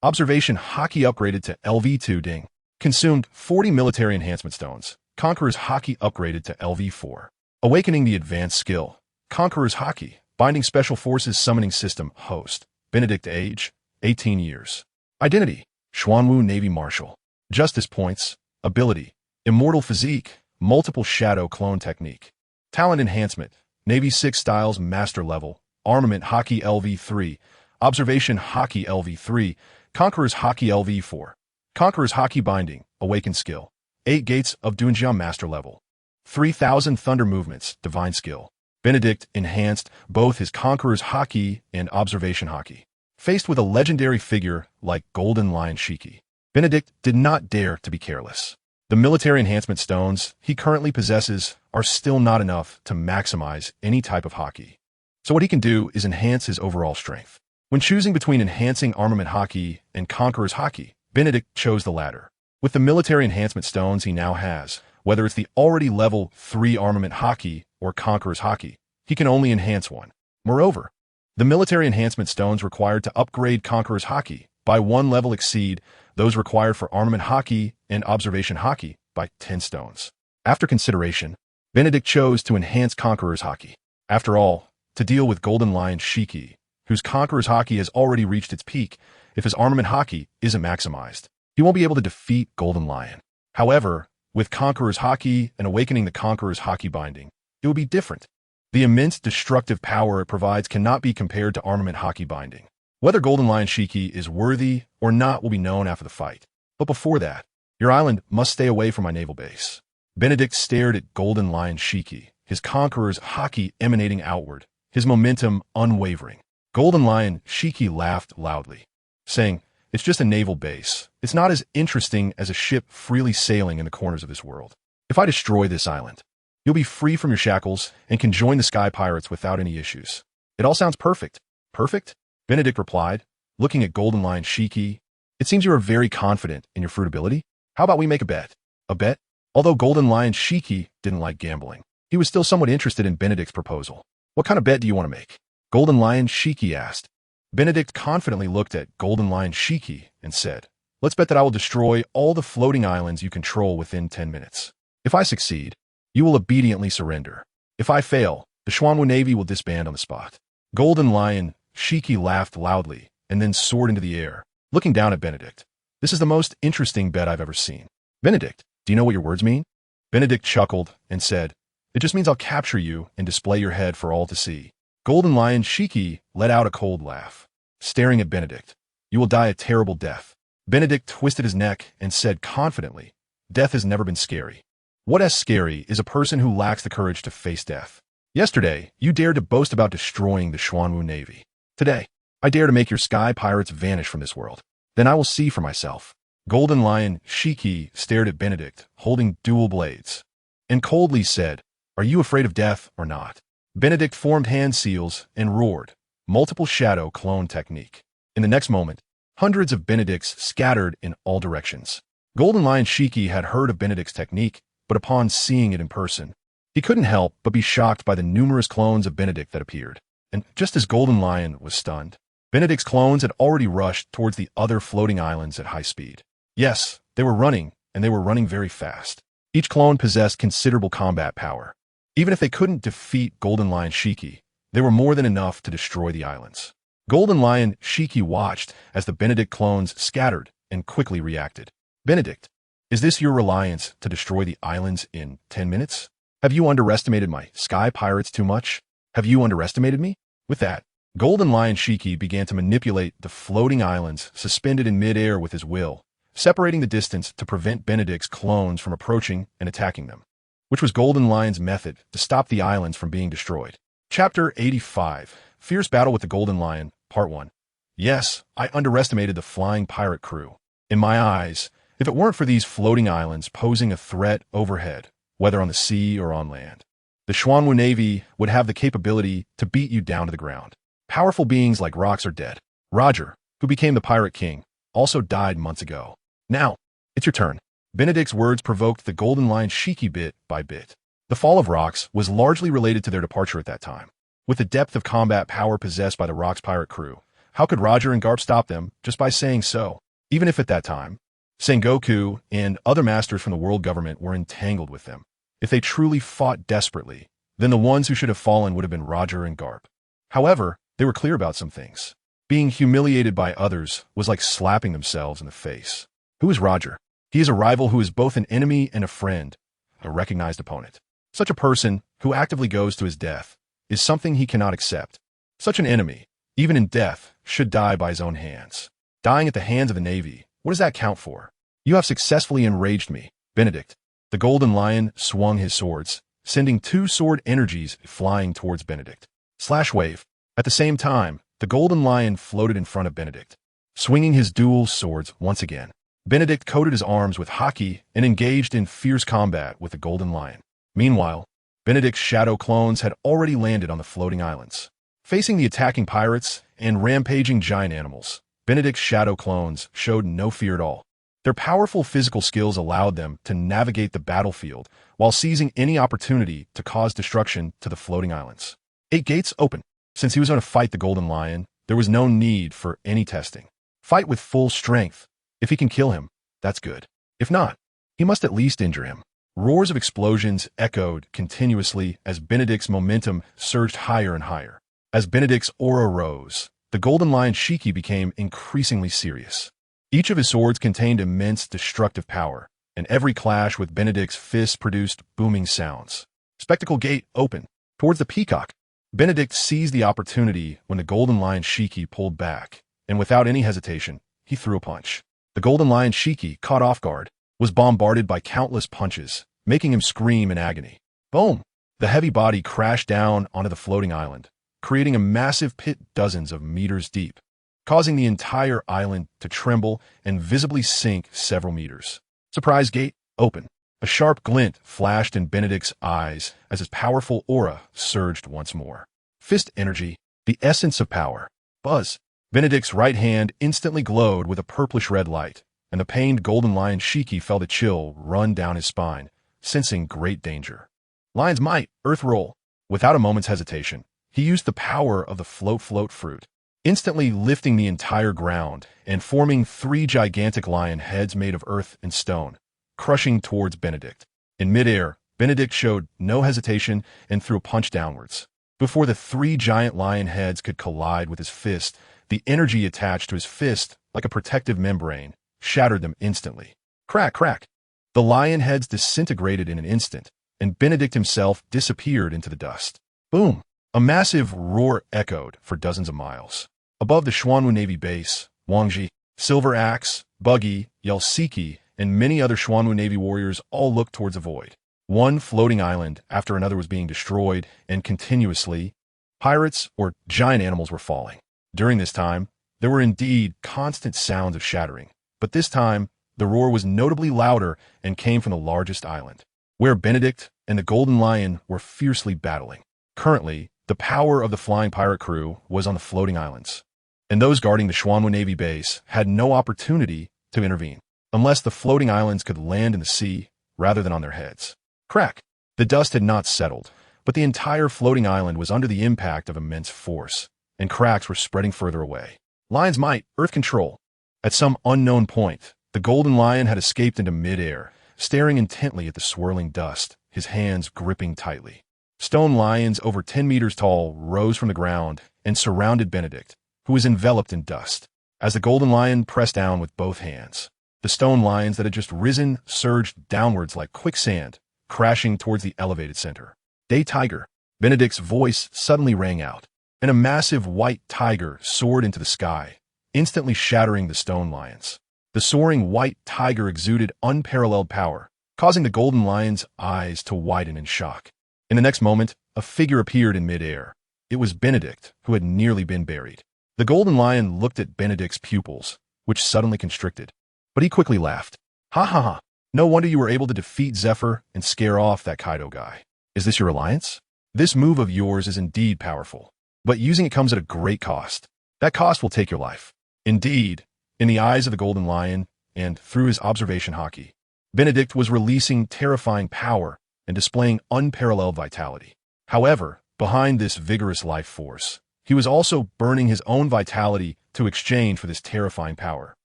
Observation Haki upgraded to LV2. Ding consumed 40 military enhancement stones. Conqueror's Haki upgraded to LV4. Awakening the advanced skill. Conqueror's Haki, Binding Special Forces Summoning System Host. Benedict age, 18 years. Identity, Xuanwu Navy Marshal. Justice points, ability, Immortal Physique, Multiple Shadow Clone Technique. Talent Enhancement, Navy 6 Styles Master Level. Armament Haki LV3. Observation Haki LV3. Conqueror's Haki LV4. Conqueror's Haki Binding, Awakened Skill. 8 Gates of Dunjiang Master Level. 3,000 Thunder Movements, Divine Skill. Benedict enhanced both his Conqueror's Haki and Observation Haki. Faced with a legendary figure like Golden Lion Shiki, Benedict did not dare to be careless. The military enhancement stones he currently possesses are still not enough to maximize any type of Haki. So what he can do is enhance his overall strength. When choosing between enhancing Armament Haki and Conqueror's Haki, Benedict chose the latter. With the military enhancement stones he now has, whether it's the already level 3 Armament Haki or Conqueror's Haki, he can only enhance one. Moreover, the military enhancement stones required to upgrade Conqueror's Haki by 1 level exceed those required for Armament Haki and Observation Haki by 10 stones. After consideration, Benedict chose to enhance Conqueror's Haki. After all, to deal with Golden Lion Shiki, whose Conqueror's Haki has already reached its peak, if his Armament Haki isn't maximized, he won't be able to defeat Golden Lion. However, with Conqueror's Haki and awakening the Conqueror's Haki Binding, it will be different. The immense destructive power it provides cannot be compared to Armament Haki Binding. Whether Golden Lion Shiki is worthy or not will be known after the fight. But before that, your island must stay away from my naval base. Benedict stared at Golden Lion Shiki, his Conqueror's Haki emanating outward, his momentum unwavering. Golden Lion Shiki laughed loudly, saying, "It's just a naval base. It's not as interesting as a ship freely sailing in the corners of this world. If I destroy this island, you'll be free from your shackles and can join the Sky Pirates without any issues. It all sounds perfect." "Perfect?" Benedict replied, looking at Golden Lion Shiki. "It seems you are very confident in your fruitability. How about we make a bet?" A bet? Although Golden Lion Shiki didn't like gambling, he was still somewhat interested in Benedict's proposal. "What kind of bet do you want to make?" Golden Lion Shiki asked. Benedict confidently looked at Golden Lion Shiki and said, "Let's bet that I will destroy all the floating islands you control within 10 minutes. If I succeed, you will obediently surrender. If I fail, the Xuanwu Navy will disband on the spot." Golden Lion Shiki laughed loudly and then soared into the air, looking down at Benedict. "This is the most interesting bet I've ever seen. Benedict, do you know what your words mean?" Benedict chuckled and said, "It just means I'll capture you and display your head for all to see." Golden Lion Shiki let out a cold laugh, staring at Benedict. "You will die a terrible death." Benedict twisted his neck and said confidently, "Death has never been scary. What is scary is a person who lacks the courage to face death. Yesterday, you dared to boast about destroying the Xuanwu Navy. Today, I dare to make your sky pirates vanish from this world. Then I will see for myself. Golden Lion Shiki stared at Benedict, holding dual blades, and coldly said, "Are you afraid of death or not?" Benedict formed hand seals and roared, multiple shadow clone technique. In the next moment, hundreds of Benedicts scattered in all directions. Golden Lion Shiki had heard of Benedict's technique, but upon seeing it in person, he couldn't help but be shocked by the numerous clones of Benedict that appeared. And just as Golden Lion was stunned, Benedict's clones had already rushed towards the other floating islands at high speed. Yes, they were running, and they were running very fast. Each clone possessed considerable combat power. Even if they couldn't defeat Golden Lion Shiki, they were more than enough to destroy the islands. Golden Lion Shiki watched as the Benedict clones scattered and quickly reacted. "Benedict, is this your reliance to destroy the islands in 10 minutes? Have you underestimated my sky pirates too much? Have you underestimated me?" With that, Golden Lion Shiki began to manipulate the floating islands suspended in midair with his will, separating the distance to prevent Benedict's clones from approaching and attacking them, which was Golden Lion's method to stop the islands from being destroyed. Chapter 85, Fierce Battle with the Golden Lion, Part 1. Yes, I underestimated the flying pirate crew. In my eyes, if it weren't for these floating islands posing a threat overhead, whether on the sea or on land, the Xuanwu Navy would have the capability to beat you down to the ground. Powerful beings like rocks are dead. Roger, who became the Pirate King, also died months ago. Now, it's your turn. Benedict's words provoked the Golden Lion Shiki bit by bit. The fall of rocks was largely related to their departure at that time. With the depth of combat power possessed by the Rocks pirate crew, how could Roger and Garp stop them just by saying so? Even if at that time, Sengoku and other masters from the world government were entangled with them. If they truly fought desperately, then the ones who should have fallen would have been Roger and Garp. However, they were clear about some things. Being humiliated by others was like slapping themselves in the face. Who is Roger? He is a rival who is both an enemy and a friend, a recognized opponent. Such a person, who actively goes to his death, is something he cannot accept. Such an enemy, even in death, should die by his own hands. Dying at the hands of the Navy, what does that count for? You have successfully enraged me, Benedict. The Golden Lion swung his swords, sending two sword energies flying towards Benedict. Slash wave. At the same time, the Golden Lion floated in front of Benedict, swinging his dual swords once again. Benedict coated his arms with haki and engaged in fierce combat with the Golden Lion. Meanwhile, Benedict's shadow clones had already landed on the floating islands. Facing the attacking pirates and rampaging giant animals, Benedict's shadow clones showed no fear at all. Their powerful physical skills allowed them to navigate the battlefield while seizing any opportunity to cause destruction to the floating islands. 8 gates open. Since he was going to fight the Golden Lion, there was no need for any testing. Fight with full strength. If he can kill him, that's good. If not, he must at least injure him. Roars of explosions echoed continuously as Benedict's momentum surged higher and higher. As Benedict's aura rose, the Golden Lion Shiki became increasingly serious. Each of his swords contained immense destructive power, and every clash with Benedict's fists produced booming sounds. Spectacle gate open. Towards the peacock, Benedict seized the opportunity when the Golden Lion Shiki pulled back, and without any hesitation, he threw a punch. The Golden Lion Shiki, caught off guard, was bombarded by countless punches, making him scream in agony. Boom! The heavy body crashed down onto the floating island, creating a massive pit dozens of meters deep, causing the entire island to tremble and visibly sink several meters. Surprise gate open. A sharp glint flashed in Benedict's eyes as his powerful aura surged once more. Fist energy, the essence of power. Buzz. Benedict's right hand instantly glowed with a purplish-red light, and the pained Golden Lion Shiki felt a chill run down his spine, sensing great danger. Lion's Might, Earth Roll. Without a moment's hesitation, he used the power of the float fruit, instantly lifting the entire ground and forming 3 gigantic lion heads made of earth and stone, crushing towards Benedict. In midair, Benedict showed no hesitation and threw a punch downwards. Before the 3 giant lion heads could collide with his fist, the energy attached to his fist, like a protective membrane, shattered them instantly. Crack, crack. The lion heads disintegrated in an instant, and Benedict himself disappeared into the dust. Boom! A massive roar echoed for dozens of miles. Above the Xuanwu Navy base, Wangji, Silver Axe, Buggy, Yelsiki, and many other Xuanwu Navy warriors all looked towards the void. One floating island after another was being destroyed, and continuously, pirates or giant animals were falling. During this time, there were indeed constant sounds of shattering, but this time, the roar was notably louder and came from the largest island, where Benedict and the Golden Lion were fiercely battling. Currently, the power of the flying pirate crew was on the floating islands, and those guarding the Xuanwu Navy base had no opportunity to intervene, unless the floating islands could land in the sea rather than on their heads. Crack! The dust had not settled, but the entire floating island was under the impact of immense force, and cracks were spreading further away. Lion's might, Earth control. At some unknown point, the Golden Lion had escaped into mid-air, staring intently at the swirling dust, his hands gripping tightly. Stone lions over 10 meters tall rose from the ground and surrounded Benedict, who was enveloped in dust. As the Golden Lion pressed down with both hands, the stone lions that had just risen surged downwards like quicksand, crashing towards the elevated center. Day Tiger! Benedict's voice suddenly rang out, and a massive white tiger soared into the sky, instantly shattering the stone lions. The soaring white tiger exuded unparalleled power, causing the Golden Lion's eyes to widen in shock. In the next moment, a figure appeared in midair. It was Benedict, who had nearly been buried. The Golden Lion looked at Benedict's pupils, which suddenly constricted, but he quickly laughed. Ha ha ha! No wonder you were able to defeat Zephyr and scare off that Kaido guy. Is this your alliance? This move of yours is indeed powerful, but using it comes at a great cost. That cost will take your life. Indeed, in the eyes of the Golden Lion, and through his observation haki, Benedict was releasing terrifying power and displaying unparalleled vitality. However, behind this vigorous life force, he was also burning his own vitality to exchange for this terrifying power.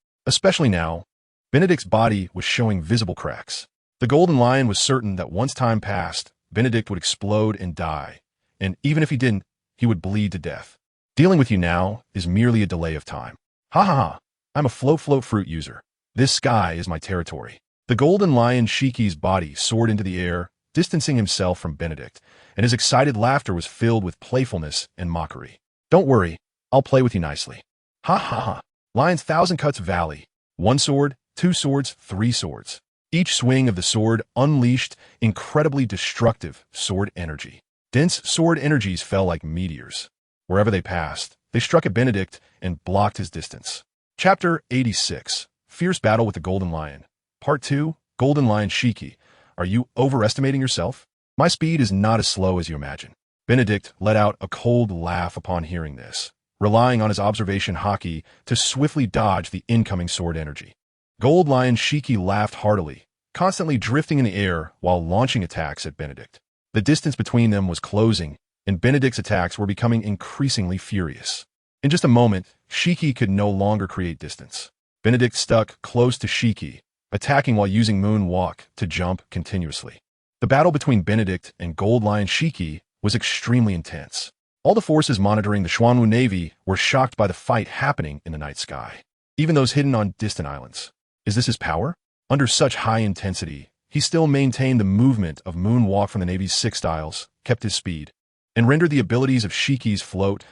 Especially now, Benedict's body was showing visible cracks. The Golden Lion was certain that once time passed, Benedict would explode and die, and even if he didn't, he would bleed to death. Dealing with you now is merely a delay of time. Ha ha ha! I'm a float fruit user. This sky is my territory. The Golden Lion Shiki's body soared into the air, distancing himself from Benedict, and his excited laughter was filled with playfulness and mockery. Don't worry, I'll play with you nicely. Ha ha ha! Lion's Thousand Cuts Valley. 1 sword, 2 swords, 3 swords. Each swing of the sword unleashed incredibly destructive sword energy. Dense sword energies fell like meteors. Wherever they passed, they struck at Benedict and blocked his distance. Chapter 86. Fierce Battle with the Golden Lion. Part 2. Golden Lion Shiki. Are you overestimating yourself? My speed is not as slow as you imagine. Benedict let out a cold laugh upon hearing this, relying on his observation haki to swiftly dodge the incoming sword energy. Gold Lion Shiki laughed heartily, constantly drifting in the air while launching attacks at Benedict. The distance between them was closing, and Benedict's attacks were becoming increasingly furious. In just a moment, Shiki could no longer create distance. Benedict stuck close to Shiki, attacking while using Moonwalk to jump continuously. The battle between Benedict and Gold Lion Shiki was extremely intense. All the forces monitoring the Xuanwu Navy were shocked by the fight happening in the night sky, even those hidden on distant islands. Is this his power? Under such high intensity, he still maintained the movement of Moonwalk from the Navy's 6 styles, kept his speed, and rendered the abilities of Shiki's float,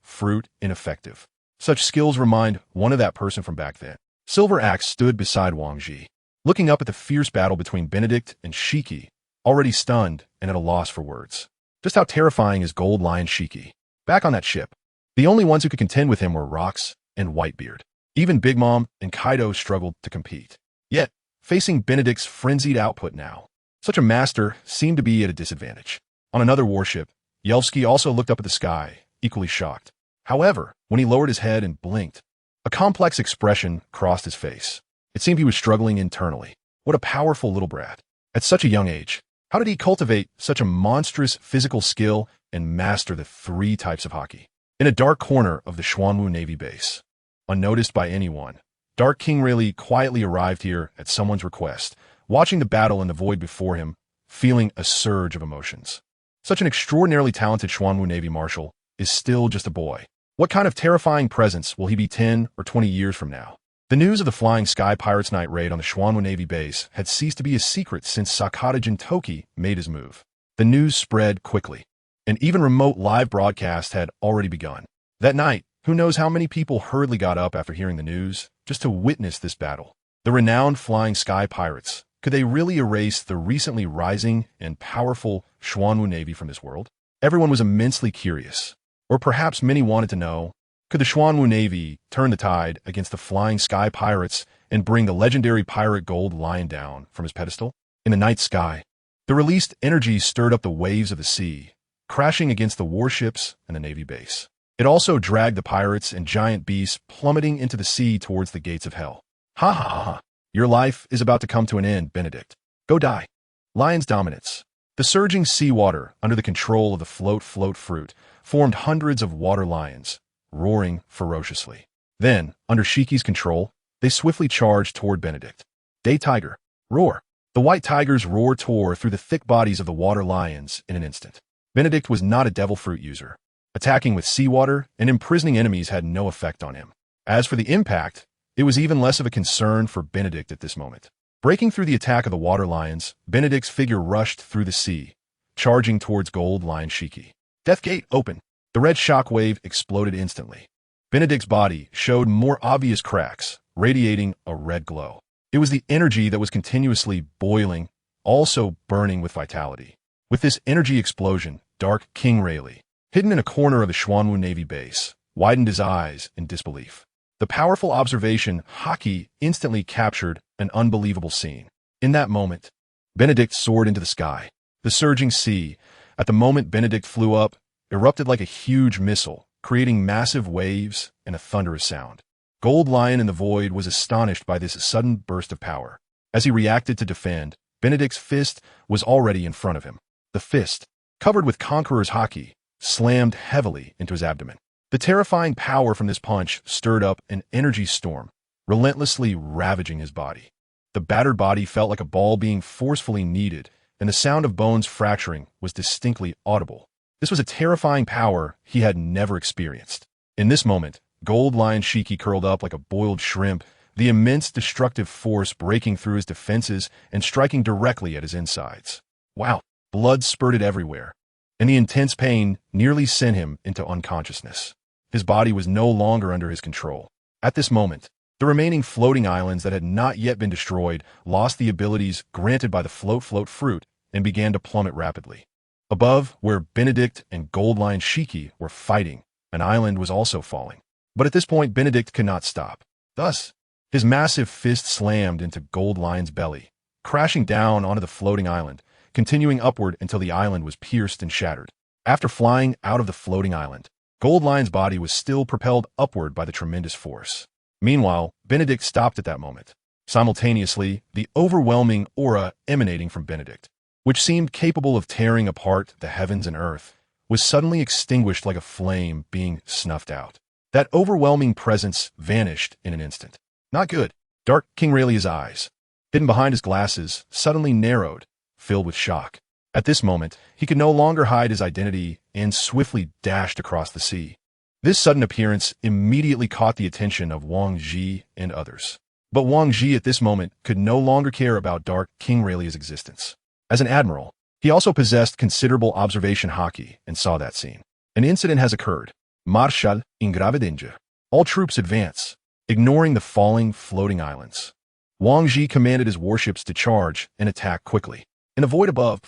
fruit ineffective. Such skills remind one of that person from back then. Silver Axe stood beside Wang Ji, looking up at the fierce battle between Benedict and Shiki, already stunned and at a loss for words. Just how terrifying is Gold Lion Shiki? Back on that ship, the only ones who could contend with him were Rocks and Whitebeard. Even Big Mom and Kaido struggled to compete. Yet, facing Benedict's frenzied output now, such a master seemed to be at a disadvantage. On another warship, Yelvsky also looked up at the sky, equally shocked. However, when he lowered his head and blinked, a complex expression crossed his face. It seemed he was struggling internally. What a powerful little brat. At such a young age, how did he cultivate such a monstrous physical skill and master the 3 types of haki? In a dark corner of the Xuanwu Navy base, unnoticed by anyone, Dark King Rayleigh quietly arrived here at someone's request, watching the battle in the void before him, feeling a surge of emotions. Such an extraordinarily talented Xuanwu Navy Marshal is still just a boy. What kind of terrifying presence will he be 10 or 20 years from now? The news of the Flying Sky Pirates Night raid on the Xuanwu Navy base had ceased to be a secret since Sakata Jintoki made his move. The news spread quickly, and even remote live broadcast had already begun. That night, who knows how many people hurriedly got up after hearing the news, just to witness this battle. The renowned Flying Sky Pirates, could they really erase the recently rising and powerful Xuanwu Navy from this world? Everyone was immensely curious, or perhaps many wanted to know, Could the Xuanwu Navy turn the tide against the flying sky pirates and bring the legendary pirate Gold Lion down from his pedestal? In the night sky, the released energy stirred up the waves of the sea, crashing against the warships and the Navy base. It also dragged the pirates and giant beasts plummeting into the sea towards the gates of hell. Ha ha ha ha. Your life is about to come to an end, Benedict. Go die. Lion's dominance. The surging seawater, under the control of the float fruit, formed hundreds of water lions, roaring ferociously. Then, under Shiki's control, they swiftly charged toward Benedict. Day tiger. Roar. The white tigers tore through the thick bodies of the water lions in an instant. Benedict was not a devil fruit user. Attacking with seawater and imprisoning enemies had no effect on him. As for the impact, it was even less of a concern for Benedict at this moment. Breaking through the attack of the water lions, Benedict's figure rushed through the sea, charging towards Gold Lion Shiki. Death Gate open. The red shockwave exploded instantly. Benedict's body showed more obvious cracks, radiating a red glow. It was the energy that was continuously boiling, also burning with vitality. With this energy explosion, Dark King Rayleigh, hidden in a corner of the Xuanwu Navy base, widened his eyes in disbelief. The powerful observation Haki instantly captured an unbelievable scene. In that moment, Benedict soared into the sky. The surging sea, at the moment Benedict flew up, erupted like a huge missile, creating massive waves and a thunderous sound. Gold Lion in the void was astonished by this sudden burst of power. As he reacted to defend, Benedict's fist was already in front of him. The fist, covered with Conqueror's Haki, slammed heavily into his abdomen. The terrifying power from this punch stirred up an energy storm, relentlessly ravaging his body. The battered body felt like a ball being forcefully kneaded, and the sound of bones fracturing was distinctly audible. This was a terrifying power he had never experienced. In this moment, Gold Lion Shiki curled up like a boiled shrimp, the immense destructive force breaking through his defenses and striking directly at his insides. Wow! Blood spurted everywhere, and the intense pain nearly sent him into unconsciousness. His body was no longer under his control. At this moment, the remaining floating islands that had not yet been destroyed lost the abilities granted by the float fruit and began to plummet rapidly. Above, where Benedict and Gold Lion Shiki were fighting, an island was also falling. But at this point, Benedict could not stop. Thus, his massive fist slammed into Gold Lion's belly, crashing down onto the floating island, continuing upward until the island was pierced and shattered. After flying out of the floating island, Gold Lion's body was still propelled upward by the tremendous force. Meanwhile, Benedict stopped at that moment. Simultaneously, the overwhelming aura emanating from Benedict, which seemed capable of tearing apart the heavens and earth, was suddenly extinguished like a flame being snuffed out. That overwhelming presence vanished in an instant. Not good. Dark King Rayleigh's eyes, hidden behind his glasses, suddenly narrowed, filled with shock. At this moment, he could no longer hide his identity and swiftly dashed across the sea. This sudden appearance immediately caught the attention of Wang Ji and others. But Wang Ji at this moment could no longer care about Dark King Rayleigh's existence. As an admiral, he also possessed considerable observation haki and saw that scene. An incident has occurred. Marshal in grave danger. All troops advance, ignoring the falling floating islands. Wang Ji commanded his warships to charge and attack quickly. In the void above,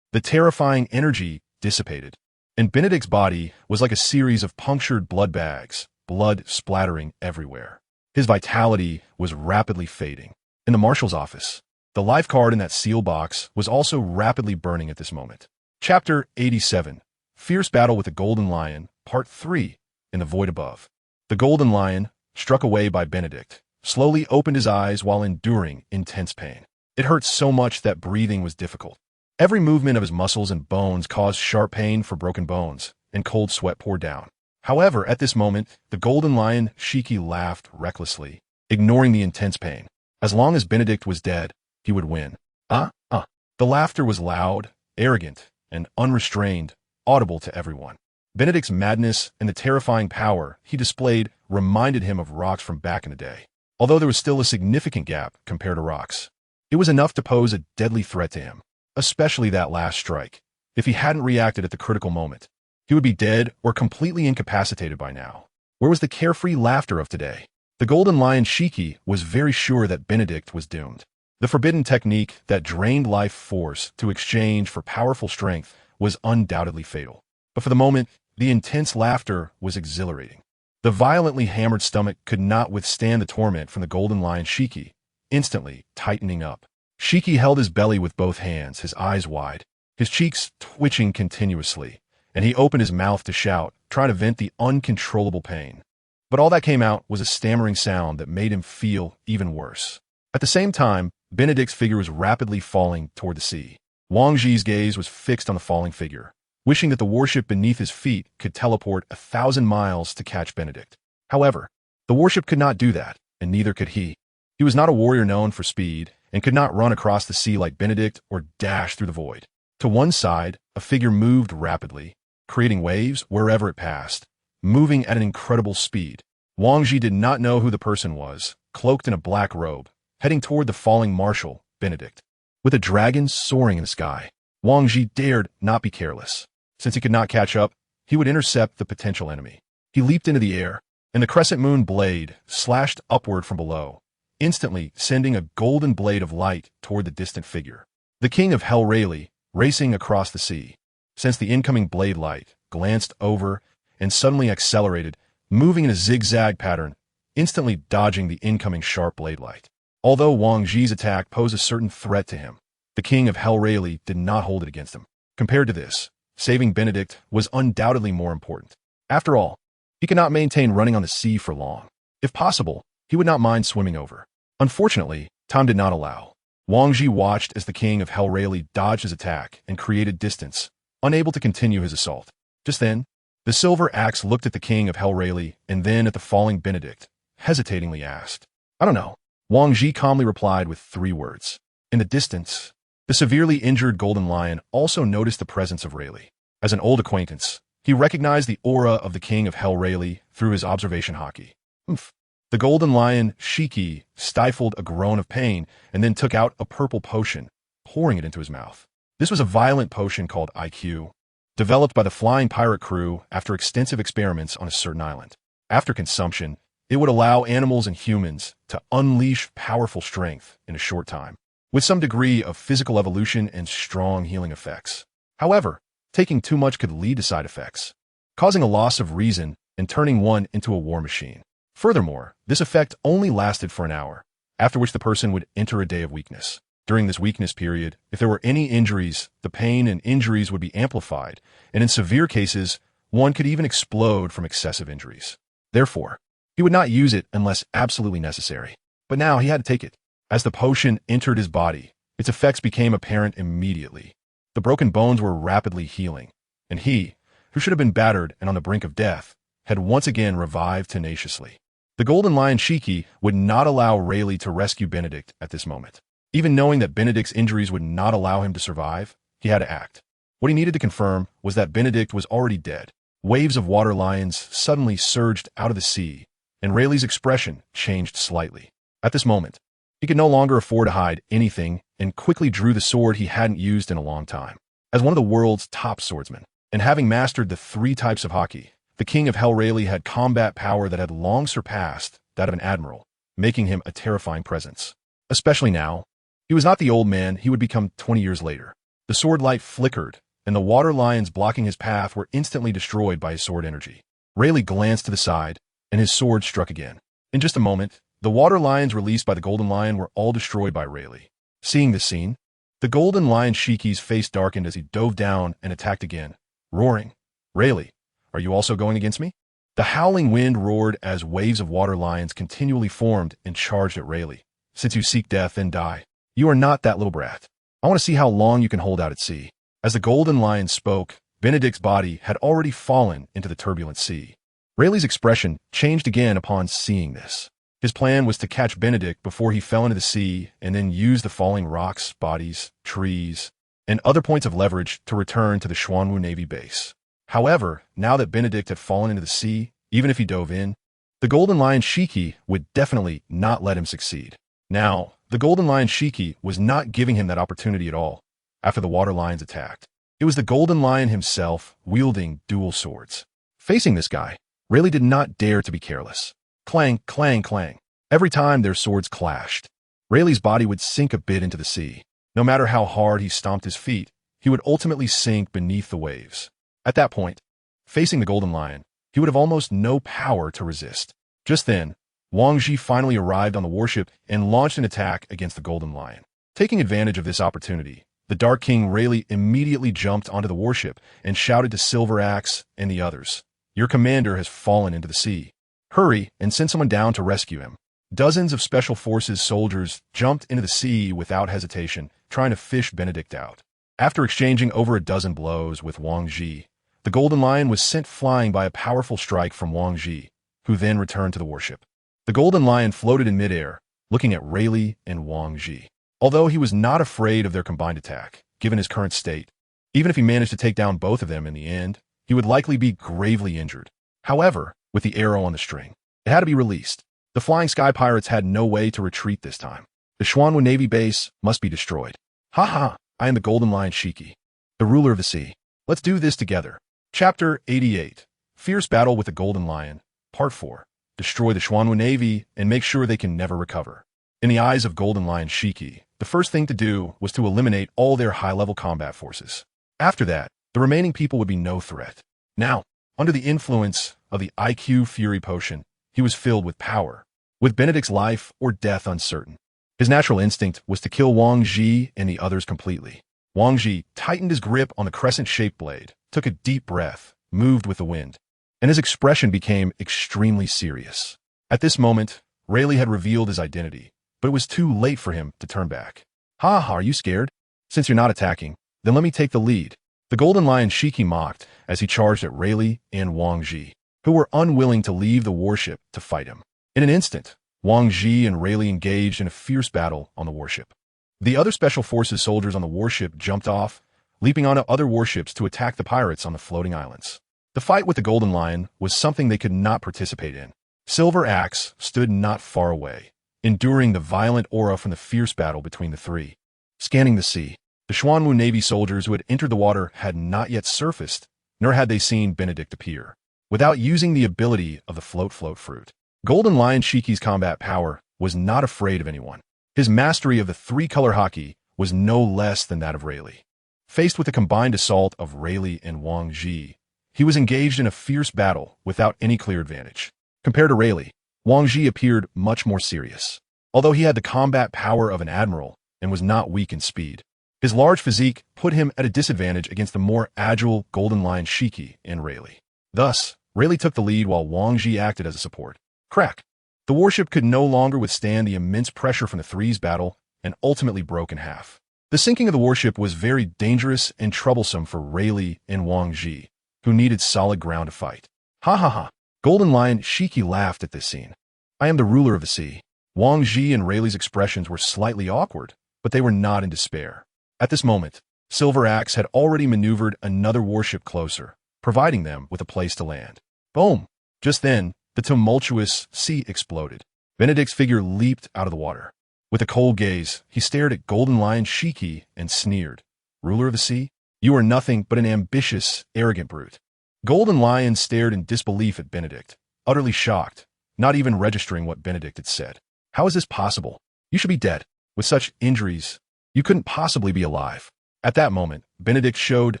the terrifying energy dissipated, and Benedict's body was like a series of punctured blood bags, blood splattering everywhere. His vitality was rapidly fading. In the marshal's office, the life card in that seal box was also rapidly burning at this moment. Chapter 87, Fierce Battle with the Golden Lion, Part 3, in the void above. The Golden Lion, struck away by Benedict, slowly opened his eyes while enduring intense pain. It hurt so much that breathing was difficult. Every movement of his muscles and bones caused sharp pain for broken bones, and cold sweat poured down. However, at this moment, the Golden Lion Shiki laughed recklessly, ignoring the intense pain. As long as Benedict was dead, he would win. The laughter was loud, arrogant, and unrestrained, audible to everyone. Benedict's madness and the terrifying power he displayed reminded him of rocks from back in the day. Although there was still a significant gap compared to rocks, it was enough to pose a deadly threat to him, especially that last strike. If he hadn't reacted at the critical moment, he would be dead or completely incapacitated by now. Where was the carefree laughter of today? The Golden Lion Shiki was very sure that Benedict was doomed. The forbidden technique that drained life force to exchange for powerful strength was undoubtedly fatal. But for the moment, the intense laughter was exhilarating. The violently hammered stomach could not withstand the torment from the golden lion Shiki, instantly tightening up. Shiki held his belly with both hands, his eyes wide, his cheeks twitching continuously, and he opened his mouth to shout, trying to vent the uncontrollable pain. But all that came out was a stammering sound that made him feel even worse. At the same time, Benedict's figure was rapidly falling toward the sea. Wang Ji's gaze was fixed on the falling figure, wishing that the warship beneath his feet could teleport 1,000 miles to catch Benedict. However, the warship could not do that, and neither could he. He was not a warrior known for speed, and could not run across the sea like Benedict or dash through the void. To one side, a figure moved rapidly, creating waves wherever it passed, moving at an incredible speed. Wang Ji did not know who the person was, cloaked in a black robe, heading toward the falling marshal, Benedict. With a dragon soaring in the sky, Wang Ji dared not be careless. Since he could not catch up, he would intercept the potential enemy. He leaped into the air, and the crescent moon blade slashed upward from below, instantly sending a golden blade of light toward the distant figure. The king of Hell Rayleigh, racing across the sea, sensed the incoming blade light, glanced over, and suddenly accelerated, moving in a zigzag pattern, instantly dodging the incoming sharp blade light. Although Wang Ji's attack posed a certain threat to him, the king of Hell Rayleigh did not hold it against him. Compared to this, saving Benedict was undoubtedly more important. After all, he could not maintain running on the sea for long. If possible, he would not mind swimming over. Unfortunately, time did not allow. Wang Ji watched as the king of Hell Rayleigh dodged his attack and created distance, unable to continue his assault. Just then, the silver axe looked at the king of Hell Rayleigh and then at the falling Benedict, hesitatingly asked, "I don't know." Wang Ji calmly replied with 3 words. In the distance, the severely injured golden lion also noticed the presence of Rayleigh. As an old acquaintance, he recognized the aura of the king of Hell Rayleigh through his observation haki. Oomph. The golden lion, Shiki, stifled a groan of pain and then took out a purple potion, pouring it into his mouth. This was a violent potion called IQ, developed by the flying pirate crew after extensive experiments on a certain island. After consumption, it would allow animals and humans to unleash powerful strength in a short time, with some degree of physical evolution and strong healing effects. However, taking too much could lead to side effects, causing a loss of reason and turning one into a war machine. Furthermore, this effect only lasted for an hour, after which the person would enter a day of weakness. During this weakness period, if there were any injuries, the pain and injuries would be amplified, and in severe cases, one could even explode from excessive injuries. Therefore, he would not use it unless absolutely necessary. But now he had to take it. As the potion entered his body, its effects became apparent immediately. The broken bones were rapidly healing, and he, who should have been battered and on the brink of death, had once again revived tenaciously. The golden lion Shiki would not allow Rayleigh to rescue Benedict at this moment. Even knowing that Benedict's injuries would not allow him to survive, he had to act. What he needed to confirm was that Benedict was already dead. Waves of water lions suddenly surged out of the sea, and Rayleigh's expression changed slightly. At this moment, he could no longer afford to hide anything and quickly drew the sword he hadn't used in a long time. As one of the world's top swordsmen, and having mastered the 3 types of haki, the king of Hell Rayleigh had combat power that had long surpassed that of an admiral, making him a terrifying presence. Especially now, he was not the old man he would become 20 years later. The sword light flickered, and the water lions blocking his path were instantly destroyed by his sword energy. Rayleigh glanced to the side, and his sword struck again. In just a moment, the water lions released by the golden lion were all destroyed by Rayleigh. Seeing this scene, the golden lion Shiki's face darkened as he dove down and attacked again, roaring, "Rayleigh, are you also going against me?" The howling wind roared as waves of water lions continually formed and charged at Rayleigh. "Since you seek death, then die. You are not that little brat. I want to see how long you can hold out at sea." As the golden lion spoke, Benedict's body had already fallen into the turbulent sea. Rayleigh's expression changed again upon seeing this. His plan was to catch Benedict before he fell into the sea and then use the falling rocks, bodies, trees, and other points of leverage to return to the Xuanwu Navy base. However, now that Benedict had fallen into the sea, even if he dove in, the golden lion Shiki would definitely not let him succeed. Now, the golden lion Shiki was not giving him that opportunity at all after the water lions attacked. It was the golden lion himself wielding dual swords. Facing this guy, Rayleigh did not dare to be careless. Clang, clang, clang. Every time their swords clashed, Rayleigh's body would sink a bit into the sea. No matter how hard he stomped his feet, he would ultimately sink beneath the waves. At that point, facing the golden lion, he would have almost no power to resist. Just then, Wang Ji finally arrived on the warship and launched an attack against the Golden Lion. Taking advantage of this opportunity, the Dark King Rayleigh immediately jumped onto the warship and shouted to Silver Axe and the others, "Your commander has fallen into the sea. Hurry and send someone down to rescue him." Dozens of Special Forces soldiers jumped into the sea without hesitation, trying to fish Benedict out. After exchanging over a dozen blows with Wang Ji, the Golden Lion was sent flying by a powerful strike from Wang Ji, who then returned to the warship. The Golden Lion floated in midair, looking at Rayleigh and Wang Ji. Although he was not afraid of their combined attack, given his current state, even if he managed to take down both of them in the end, he would likely be gravely injured. However, with the arrow on the string, it had to be released. The Flying Sky Pirates had no way to retreat this time. The Xuanwu Navy base must be destroyed. Ha ha, I am the Golden Lion Shiki, the ruler of the sea. Let's do this together. Chapter 88. Fierce Battle with the Golden Lion, Part 4. Destroy the Xuanwu Navy and make sure they can never recover. In the eyes of Golden Lion Shiki, the first thing to do was to eliminate all their high-level combat forces. After that, the remaining people would be no threat. Now, under the influence of the IQ Fury Potion, he was filled with power, with Benedict's life or death uncertain. His natural instinct was to kill Wang Ji and the others completely. Wang Ji tightened his grip on the crescent-shaped blade, took a deep breath, moved with the wind, and his expression became extremely serious. At this moment, Rayleigh had revealed his identity, but it was too late for him to turn back. "Ha ha, are you scared? Since you're not attacking, then let me take the lead." The Golden Lion Shiki mocked as he charged at Rayleigh and Wang Ji, who were unwilling to leave the warship to fight him. In an instant, Wang Ji and Rayleigh engaged in a fierce battle on the warship. The other Special Forces soldiers on the warship jumped off, leaping onto other warships to attack the pirates on the floating islands. The fight with the Golden Lion was something they could not participate in. Silver Axe stood not far away, enduring the violent aura from the fierce battle between the three. Scanning the sea, the Xuanwu Navy soldiers who had entered the water had not yet surfaced, nor had they seen Benedict appear. Without using the ability of the float fruit, Golden Lion Shiki's combat power was not afraid of anyone. His mastery of the three-color hockey was no less than that of Rayleigh. Faced with the combined assault of Rayleigh and Wang Ji, he was engaged in a fierce battle without any clear advantage. Compared to Rayleigh, Wang Ji appeared much more serious. Although he had the combat power of an admiral and was not weak in speed, his large physique put him at a disadvantage against the more agile Golden Lion Shiki and Rayleigh. Thus, Rayleigh took the lead while Wang Ji acted as a support. Crack! The warship could no longer withstand the immense pressure from the three's battle and ultimately broke in half. The sinking of the warship was very dangerous and troublesome for Rayleigh and Wang Ji, who needed solid ground to fight. Ha ha ha! Golden Lion Shiki laughed at this scene. "I am the ruler of the sea." Wang Ji and Rayleigh's expressions were slightly awkward, but they were not in despair. At this moment, Silver Axe had already maneuvered another warship closer, providing them with a place to land. Boom! Just then, the tumultuous sea exploded. Benedict's figure leaped out of the water. With a cold gaze, he stared at Golden Lion Shiki and sneered. "Ruler of the sea? You are nothing but an ambitious, arrogant brute." Golden Lion stared in disbelief at Benedict, utterly shocked, not even registering what Benedict had said. "How is this possible? You should be dead. With such injuries, you couldn't possibly be alive." At that moment, Benedict showed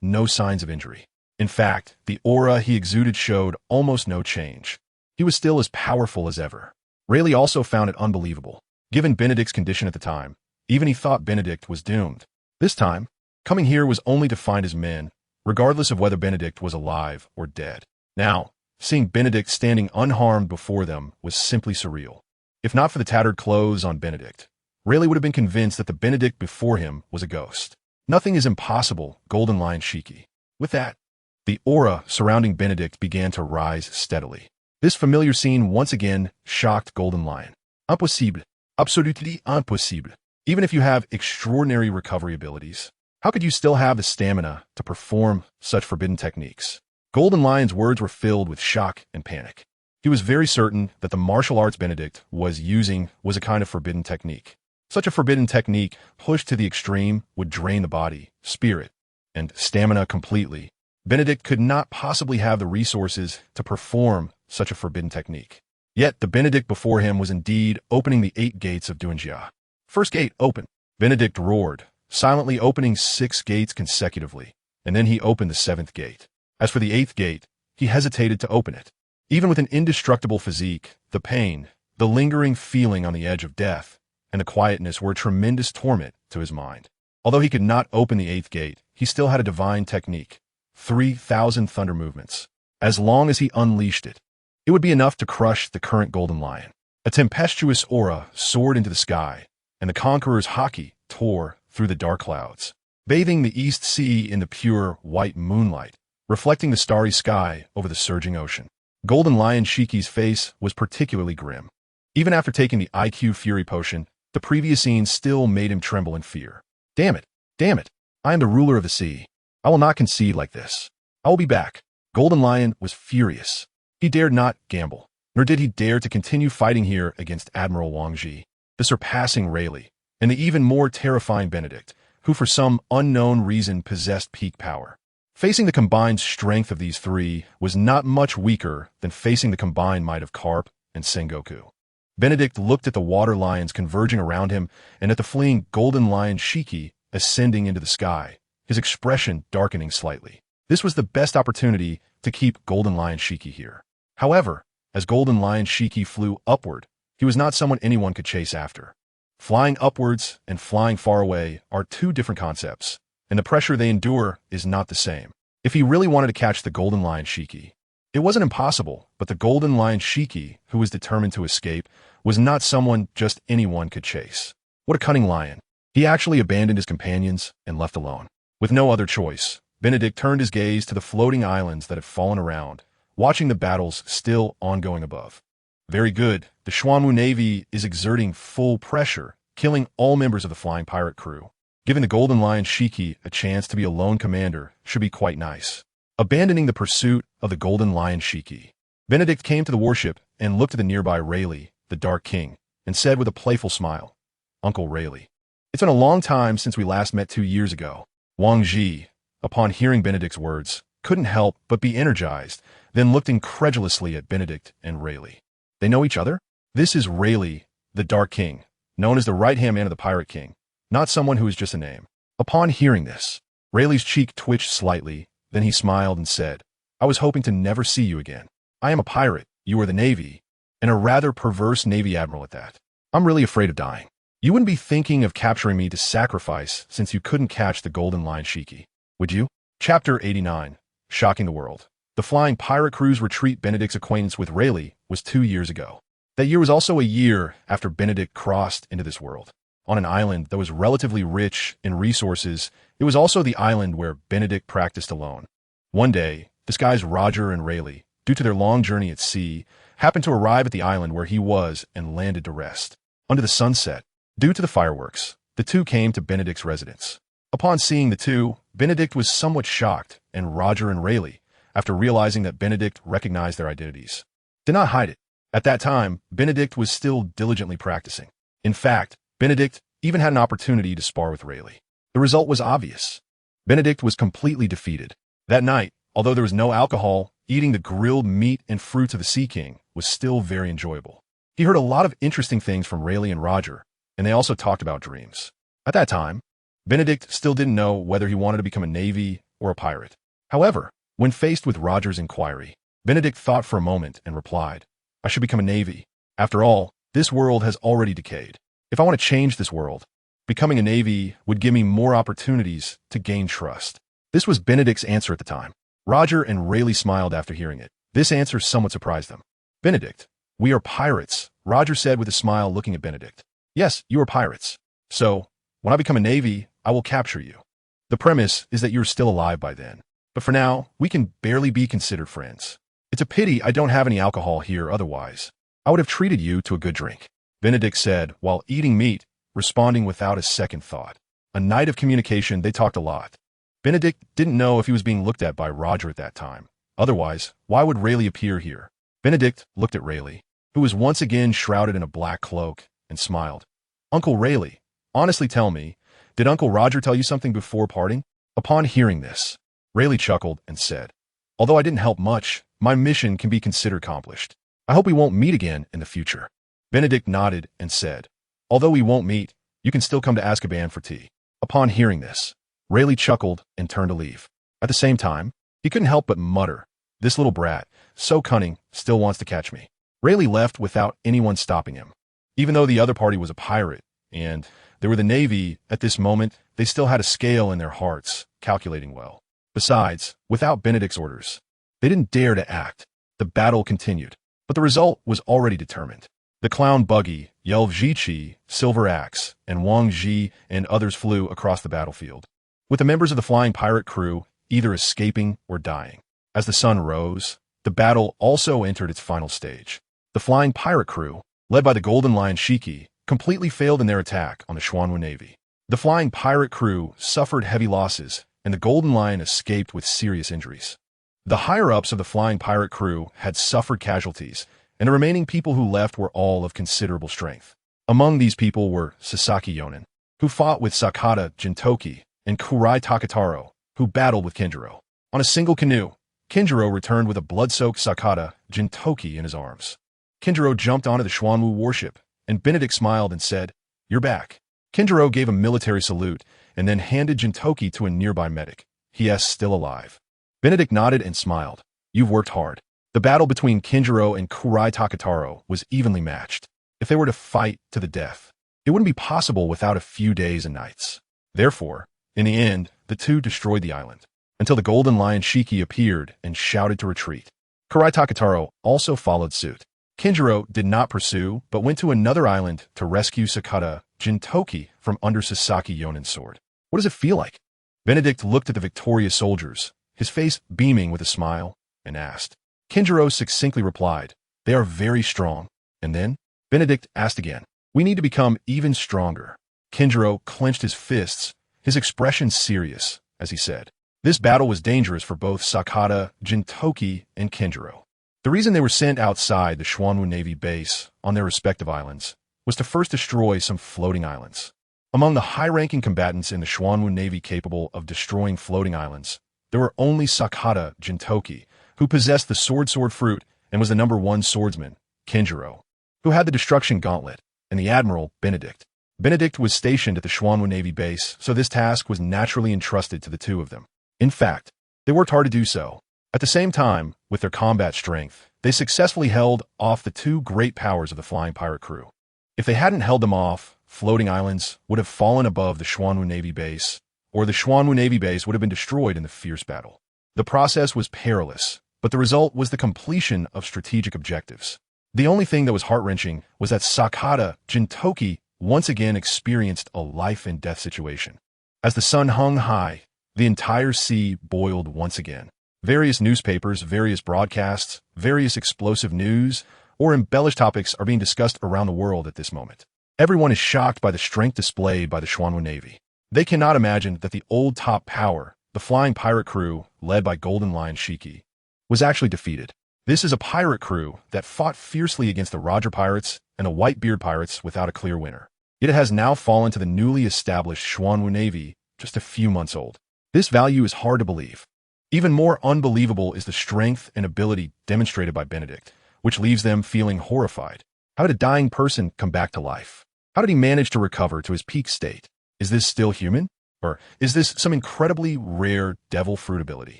no signs of injury. In fact, the aura he exuded showed almost no change. He was still as powerful as ever. Rayleigh also found it unbelievable. Given Benedict's condition at the time, even he thought Benedict was doomed. This time, coming here was only to find his men, regardless of whether Benedict was alive or dead. Now, seeing Benedict standing unharmed before them was simply surreal. If not for the tattered clothes on Benedict, Rayleigh would have been convinced that the Benedict before him was a ghost. "Nothing is impossible, Golden Lion Shiki." With that, the aura surrounding Benedict began to rise steadily. This familiar scene once again shocked Golden Lion. "Impossible. Absolutely impossible. Even if you have extraordinary recovery abilities, how could you still have the stamina to perform such forbidden techniques?" Golden Lion's words were filled with shock and panic. He was very certain that the martial arts Benedict was using was a kind of forbidden technique. Such a forbidden technique, pushed to the extreme, would drain the body, spirit, and stamina completely. Benedict could not possibly have the resources to perform such a forbidden technique. Yet the Benedict before him was indeed opening the 8 gates of Duanjia. "First gate, open!" Benedict roared, silently opening 6 gates consecutively, and then he opened the 7th gate. As for the 8th gate, he hesitated to open it. Even with an indestructible physique, the pain, the lingering feeling on the edge of death, and the quietness were a tremendous torment to his mind. Although he could not open the 8th gate, he still had a divine technique. 3,000 thunder movements. As long as he unleashed it, it would be enough to crush the current golden lion. A tempestuous aura soared into the sky, and the conqueror's haki tore through the dark clouds, bathing the East Sea in the pure, white moonlight, reflecting the starry sky over the surging ocean. Golden Lion Shiki's face was particularly grim. Even after taking the IQ Fury Potion, the previous scene still made him tremble in fear. Damn it! Damn it! I am the ruler of the sea. I will not concede like this. I will be back. Golden Lion was furious. He dared not gamble, nor did he dare to continue fighting here against Admiral Wang Ji, the surpassing Rayleigh, and the even more terrifying Benedict, who for some unknown reason possessed peak power. Facing the combined strength of these three was not much weaker than facing the combined might of Carp and Sengoku. Benedict looked at the water lions converging around him and at the fleeing Golden Lion Shiki ascending into the sky, his expression darkening slightly. This was the best opportunity to keep Golden Lion Shiki here. However, as Golden Lion Shiki flew upward, he was not someone anyone could chase after. Flying upwards and flying far away are two different concepts, and the pressure they endure is not the same. If he really wanted to catch the Golden Lion Shiki, it wasn't impossible, but the Golden Lion Shiki, who was determined to escape, was not someone just anyone could chase. What a cunning lion. He actually abandoned his companions and left alone. With no other choice, Benedict turned his gaze to the floating islands that had fallen around, watching the battles still ongoing above. Very good. The Xuanwu Navy is exerting full pressure, killing all members of the flying pirate crew. Giving the Golden Lion Shiki a chance to be a lone commander should be quite nice. Abandoning the pursuit of the Golden Lion Shiki, Benedict came to the warship and looked at the nearby Rayleigh, the Dark King, and said with a playful smile, "Uncle Rayleigh, it's been a long time since we last met 2 years ago." Wang Ji, upon hearing Benedict's words, couldn't help but be energized, then looked incredulously at Benedict and Rayleigh. They know each other? This is Rayleigh, the Dark King, known as the right-hand man of the Pirate King, not someone who is just a name. Upon hearing this, Rayleigh's cheek twitched slightly, then he smiled and said, "I was hoping to never see you again. I am a pirate, you are the Navy, and a rather perverse Navy admiral at that. I'm really afraid of dying. You wouldn't be thinking of capturing me to sacrifice since you couldn't catch the Golden Lion Shiki, would you?" Chapter 89, Shocking the World. The flying pirate crew's retreat. Benedict's acquaintance with Rayleigh was 2 years ago. That year was also a year after Benedict crossed into this world. On an island that was relatively rich in resources, it was also the island where Benedict practiced alone. One day, disguised Roger and Rayleigh, due to their long journey at sea, happened to arrive at the island where he was and landed to rest. Under the sunset, due to the fireworks, the two came to Benedict's residence. Upon seeing the two, Benedict was somewhat shocked, and Roger and Rayleigh, after realizing that Benedict recognized their identities, did not hide it. At that time, Benedict was still diligently practicing. In fact, Benedict even had an opportunity to spar with Rayleigh. The result was obvious. Benedict was completely defeated. That night, although there was no alcohol, eating the grilled meat and fruits of the Sea King was still very enjoyable. He heard a lot of interesting things from Rayleigh and Roger, and they also talked about dreams. At that time, Benedict still didn't know whether he wanted to become a Navy or a pirate. However, when faced with Roger's inquiry, Benedict thought for a moment and replied, "I should become a Navy. After all, this world has already decayed. If I want to change this world, becoming a Navy would give me more opportunities to gain trust." This was Benedict's answer at the time. Roger and Rayleigh smiled after hearing it. This answer somewhat surprised them. "Benedict, we are pirates," Roger said with a smile, looking at Benedict. "Yes, you are pirates. So, when I become a Navy, I will capture you. The premise is that you're still alive by then. But for now, we can barely be considered friends. It's a pity I don't have any alcohol here otherwise. I would have treated you to a good drink," Benedict said while eating meat, responding without a second thought. A night of communication, they talked a lot. Benedict didn't know if he was being looked at by Roger at that time. Otherwise, why would Rayleigh appear here? Benedict looked at Rayleigh, who was once again shrouded in a black cloak, and smiled. "Uncle Rayleigh, honestly tell me, did Uncle Roger tell you something before parting?" Upon hearing this, Rayleigh chuckled and said, "Although I didn't help much, my mission can be considered accomplished. I hope we won't meet again in the future." Benedict nodded and said, "Although we won't meet, you can still come to Azkaban for tea." Upon hearing this, Rayleigh chuckled and turned to leave. At the same time, he couldn't help but mutter, This little brat, so cunning, still wants to catch me. Rayleigh left without anyone stopping him. Even though the other party was a pirate, and they were the Navy, at this moment, they still had a scale in their hearts, calculating well. Besides, without Benedict's orders, they didn't dare to act. The battle continued, but the result was already determined. The clown buggy, Yelv-Zichi, Silver Axe, and Wang-Ji and others flew across the battlefield, with the members of the flying pirate crew either escaping or dying. As the sun rose, the battle also entered its final stage. The flying pirate crew, led by the Golden Lion Shiki, completely failed in their attack on the Xuanwu Navy. The flying pirate crew suffered heavy losses, and the Golden Lion escaped with serious injuries. The higher-ups of the flying pirate crew had suffered casualties, and the remaining people who left were all of considerable strength. Among these people were Sasaki Yonen, who fought with Sakata Jintoki, and Kurai Takataro, who battled with Kinjiro. On a single canoe, Kinjiro returned with a blood-soaked Sakata Jintoki in his arms. Kinjiro jumped onto the Xuanwu warship, and Benedict smiled and said, "You're back." Kinjiro gave a military salute and then handed Jintoki to a nearby medic. He is still alive. Benedict nodded and smiled. "You've worked hard." The battle between Kinjiro and Kurai Takataro was evenly matched. If they were to fight to the death, it wouldn't be possible without a few days and nights. Therefore, in the end, the two destroyed the island, until the Golden Lion Shiki appeared and shouted to retreat. Kurai Takataro also followed suit. Kinjiro did not pursue, but went to another island to rescue Sakata Jintoki from under Sasaki Yonen's sword. What does it feel like? Benedict looked at the victorious soldiers, his face beaming with a smile, and asked. Kinjiro succinctly replied, "They are very strong." And then, Benedict asked again, "We need to become even stronger." Kinjiro clenched his fists, his expression serious, as he said, "This battle was dangerous for both Sakata, Jintoki, and Kinjiro." The reason they were sent outside the Xuanwu Navy base on their respective islands was to first destroy some floating islands. Among the high-ranking combatants in the Xuanwu Navy capable of destroying floating islands, there were only Sakata Jintoki, who possessed the sword fruit and was the #1 swordsman, Kinjiro, who had the destruction gauntlet, and the admiral, Benedict. Benedict was stationed at the Xuanwu Navy base, so this task was naturally entrusted to the two of them. In fact, they worked hard to do so. At the same time, with their combat strength, they successfully held off the two great powers of the flying pirate crew. If they hadn't held them off, floating islands would have fallen above the Xuanwu Navy base, or the Xuanwu Navy base would have been destroyed in the fierce battle. The process was perilous, but the result was the completion of strategic objectives. The only thing that was heart-wrenching was that Sakata Jintoki once again experienced a life-and-death situation. As the sun hung high, the entire sea boiled once again. Various newspapers, various broadcasts, various explosive news, or embellished topics are being discussed around the world at this moment. Everyone is shocked by the strength displayed by the Xuanwu Navy. They cannot imagine that the old top power, the flying pirate crew, led by Golden Lion Shiki, was actually defeated. This is a pirate crew that fought fiercely against the Roger Pirates and the Whitebeard Pirates without a clear winner. Yet it has now fallen to the newly established Xuanwu Navy, just a few months old. This value is hard to believe. Even more unbelievable is the strength and ability demonstrated by Benedict, which leaves them feeling horrified. How did a dying person come back to life? How did he manage to recover to his peak state? Is this still human? Or is this some incredibly rare devil fruit ability?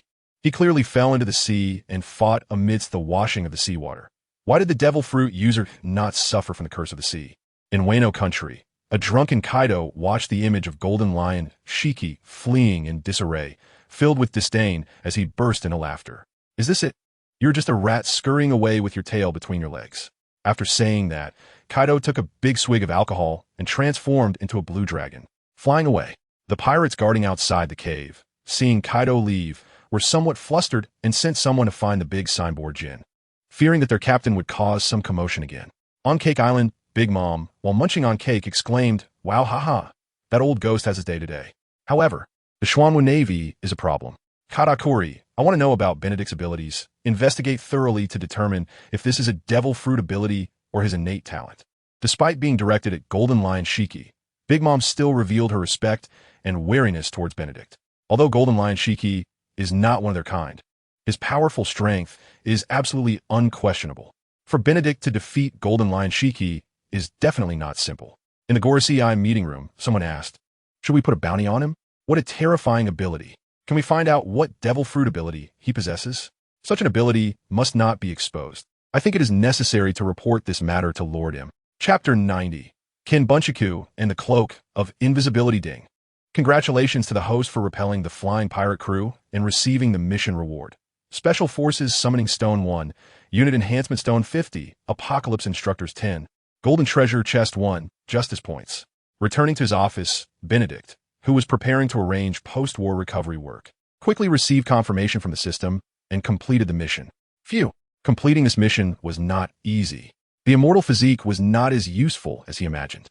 He clearly fell into the sea and fought amidst the washing of the seawater. Why did the devil fruit user not suffer from the curse of the sea? In Wano country, a drunken Kaido watched the image of Golden Lion Shiki fleeing in disarray, filled with disdain as he burst into laughter. Is this it? You're just a rat scurrying away with your tail between your legs. After saying that, Kaido took a big swig of alcohol and transformed into a blue dragon, flying away. The pirates guarding outside the cave, seeing Kaido leave, were somewhat flustered and sent someone to find the big signboard Jin, fearing that their captain would cause some commotion again. On Cake Island, Big Mom, while munching on cake, exclaimed, "Wow, haha, that old ghost has his day today." However, the Xuanwu Navy is a problem. Katakuri, I want to know about Benedict's abilities. Investigate thoroughly to determine if this is a devil fruit ability or his innate talent. Despite being directed at Golden Lion Shiki, Big Mom still revealed her respect and wariness towards Benedict. Although Golden Lion Shiki is not one of their kind, his powerful strength is absolutely unquestionable. For Benedict to defeat Golden Lion Shiki is definitely not simple. In the Gorosei meeting room, someone asked, "Should we put a bounty on him? What a terrifying ability. Can we find out what devil fruit ability he possesses?" Such an ability must not be exposed. I think it is necessary to report this matter to Lord M. Chapter 90. Kin Bunchaku and the Cloak of Invisibility. Ding. Congratulations to the host for repelling the flying pirate crew and receiving the mission reward. Special Forces Summoning Stone 1, Unit Enhancement Stone 50, Apocalypse Instructors 10, Golden Treasure Chest 1, Justice Points. Returning to his office, Benedict, who was preparing to arrange post-war recovery work, quickly received confirmation from the system and completed the mission. Phew! Completing this mission was not easy. The immortal physique was not as useful as he imagined.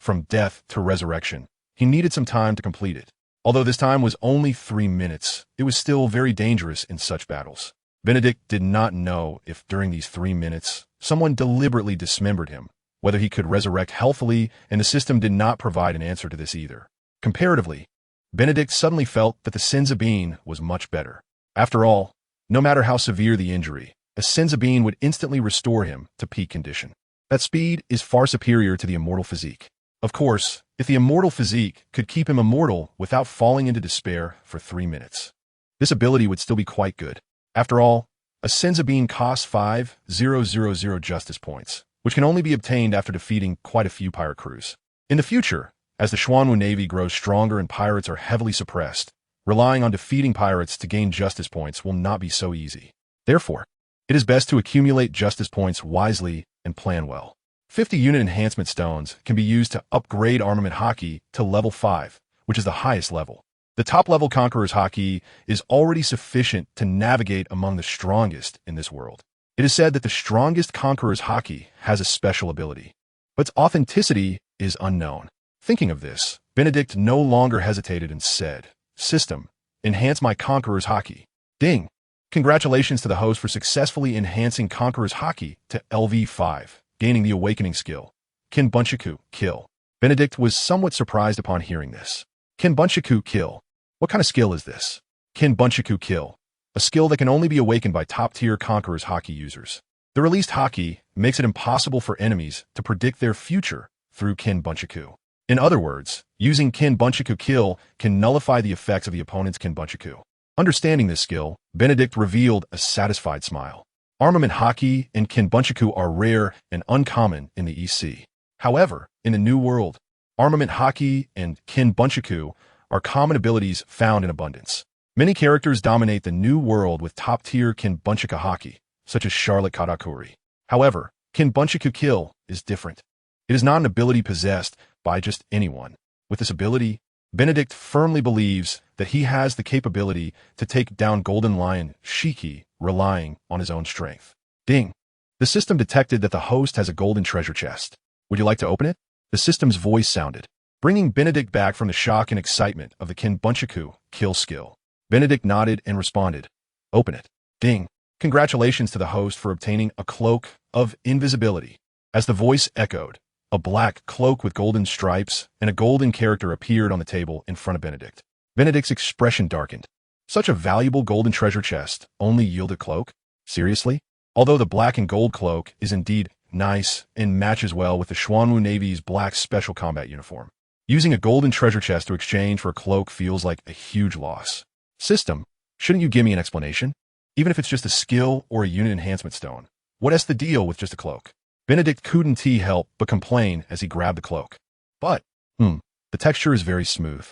From death to resurrection, he needed some time to complete it. Although this time was only 3 minutes, it was still very dangerous in such battles. Benedict did not know if during these 3 minutes, someone deliberately dismembered him, whether he could resurrect healthily, and the system did not provide an answer to this either. Comparatively, Benedict suddenly felt that the Senzabine was much better. After all, no matter how severe the injury, a Senzabine would instantly restore him to peak condition. That speed is far superior to the immortal physique. Of course, if the immortal physique could keep him immortal without falling into despair for 3 minutes, this ability would still be quite good. After all, a Senzabine costs 5,000 justice points, which can only be obtained after defeating quite a few pirate crews. In the future, as the Xuanwu Navy grows stronger and pirates are heavily suppressed, relying on defeating pirates to gain justice points will not be so easy. Therefore, it is best to accumulate justice points wisely and plan well. 50 unit enhancement stones can be used to upgrade armament hockey to level 5, which is the highest level. The top level Conqueror's hockey is already sufficient to navigate among the strongest in this world. It is said that the strongest Conqueror's hockey has a special ability, but its authenticity is unknown. Thinking of this, Benedict no longer hesitated and said, "System, enhance my Conqueror's hockey." Ding! Congratulations to the host for successfully enhancing Conqueror's hockey to LV5. Gaining the awakening skill. Kin Bunchaku, kill. Benedict was somewhat surprised upon hearing this. Kin Bunchaku, kill. What kind of skill is this? Kin Bunchaku, kill. A skill that can only be awakened by top-tier Conqueror's hockey users. The released hockey makes it impossible for enemies to predict their future through Kin Bunchaku. In other words, using Kin Bunchaku kill can nullify the effects of the opponent's Kin Bunchaku. Understanding this skill, Benedict revealed a satisfied smile. Armament hockey and Kin Bunchaku are rare and uncommon in the EC. However, in the New World, armament hockey and Kin Bunchaku are common abilities found in abundance. Many characters dominate the New World with top-tier Kin Bunchaku hockey, such as Charlotte Katakuri. However, Kin Bunchaku kill is different. It is not an ability possessed by just anyone. With this ability, Benedict firmly believes that he has the capability to take down Golden Lion Shiki, relying on his own strength. Ding! The system detected that the host has a golden treasure chest. Would you like to open it? The system's voice sounded, bringing Benedict back from the shock and excitement of the Kin Bunchaku kill skill. Benedict nodded and responded, "Open it." Ding! Congratulations to the host for obtaining a cloak of invisibility. As the voice echoed, a black cloak with golden stripes and a golden character appeared on the table in front of Benedict. Benedict's expression darkened. Such a valuable golden treasure chest only yielded cloak? Seriously? Although the black and gold cloak is indeed nice and matches well with the Xuanwu Navy's black special combat uniform, using a golden treasure chest to exchange for a cloak feels like a huge loss. System, shouldn't you give me an explanation? Even if it's just a skill or a unit enhancement stone. What's the deal with just a cloak? Benedict couldn't help but complain as he grabbed the cloak. But, the texture is very smooth.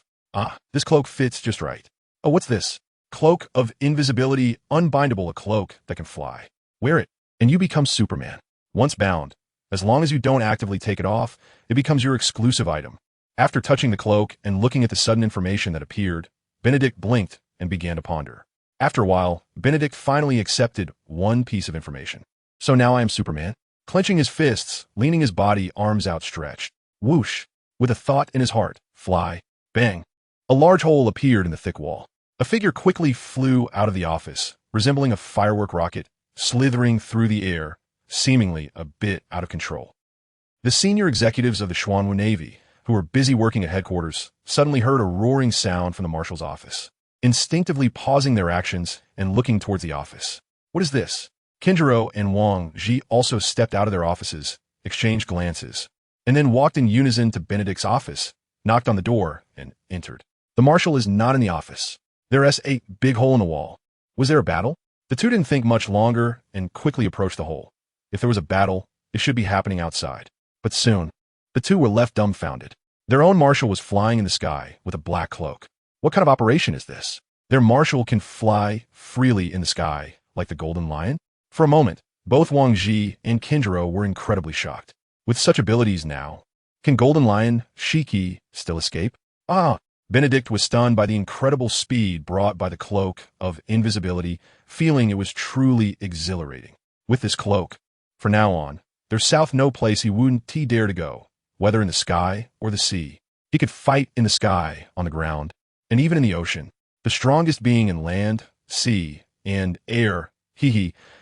This cloak fits just right. Oh, what's this? Cloak of invisibility, unbindable, a cloak that can fly. Wear it, and you become Superman. Once bound, as long as you don't actively take it off, it becomes your exclusive item. After touching the cloak and looking at the sudden information that appeared, Benedict blinked and began to ponder. After a while, Benedict finally accepted one piece of information. So now I am Superman? Clenching his fists, leaning his body, arms outstretched. Whoosh! With a thought in his heart, fly, bang. A large hole appeared in the thick wall. A figure quickly flew out of the office, resembling a firework rocket, slithering through the air, seemingly a bit out of control. The senior executives of the Xuanwu Navy, who were busy working at headquarters, suddenly heard a roaring sound from the marshal's office. Instinctively pausing their actions and looking towards the office. What is this? Kinjiro and Wang Ji also stepped out of their offices, exchanged glances, and then walked in unison to Benedict's office, knocked on the door, and entered. The marshal is not in the office. There's a big hole in the wall. Was there a battle? The two didn't think much longer and quickly approached the hole. If there was a battle, it should be happening outside. But soon, the two were left dumbfounded. Their own marshal was flying in the sky with a black cloak. What kind of operation is this? Their marshal can fly freely in the sky, like the Golden Lion? For a moment, both Wang Ji and Kinjiro were incredibly shocked. With such abilities now, can Golden Lion, Shiki, still escape? Benedict was stunned by the incredible speed brought by the cloak of invisibility, feeling it was truly exhilarating. With this cloak, from now on, there's south no place he wouldn't dare to go, whether in the sky or the sea. He could fight in the sky, on the ground, and even in the ocean. The strongest being in land, sea, and air.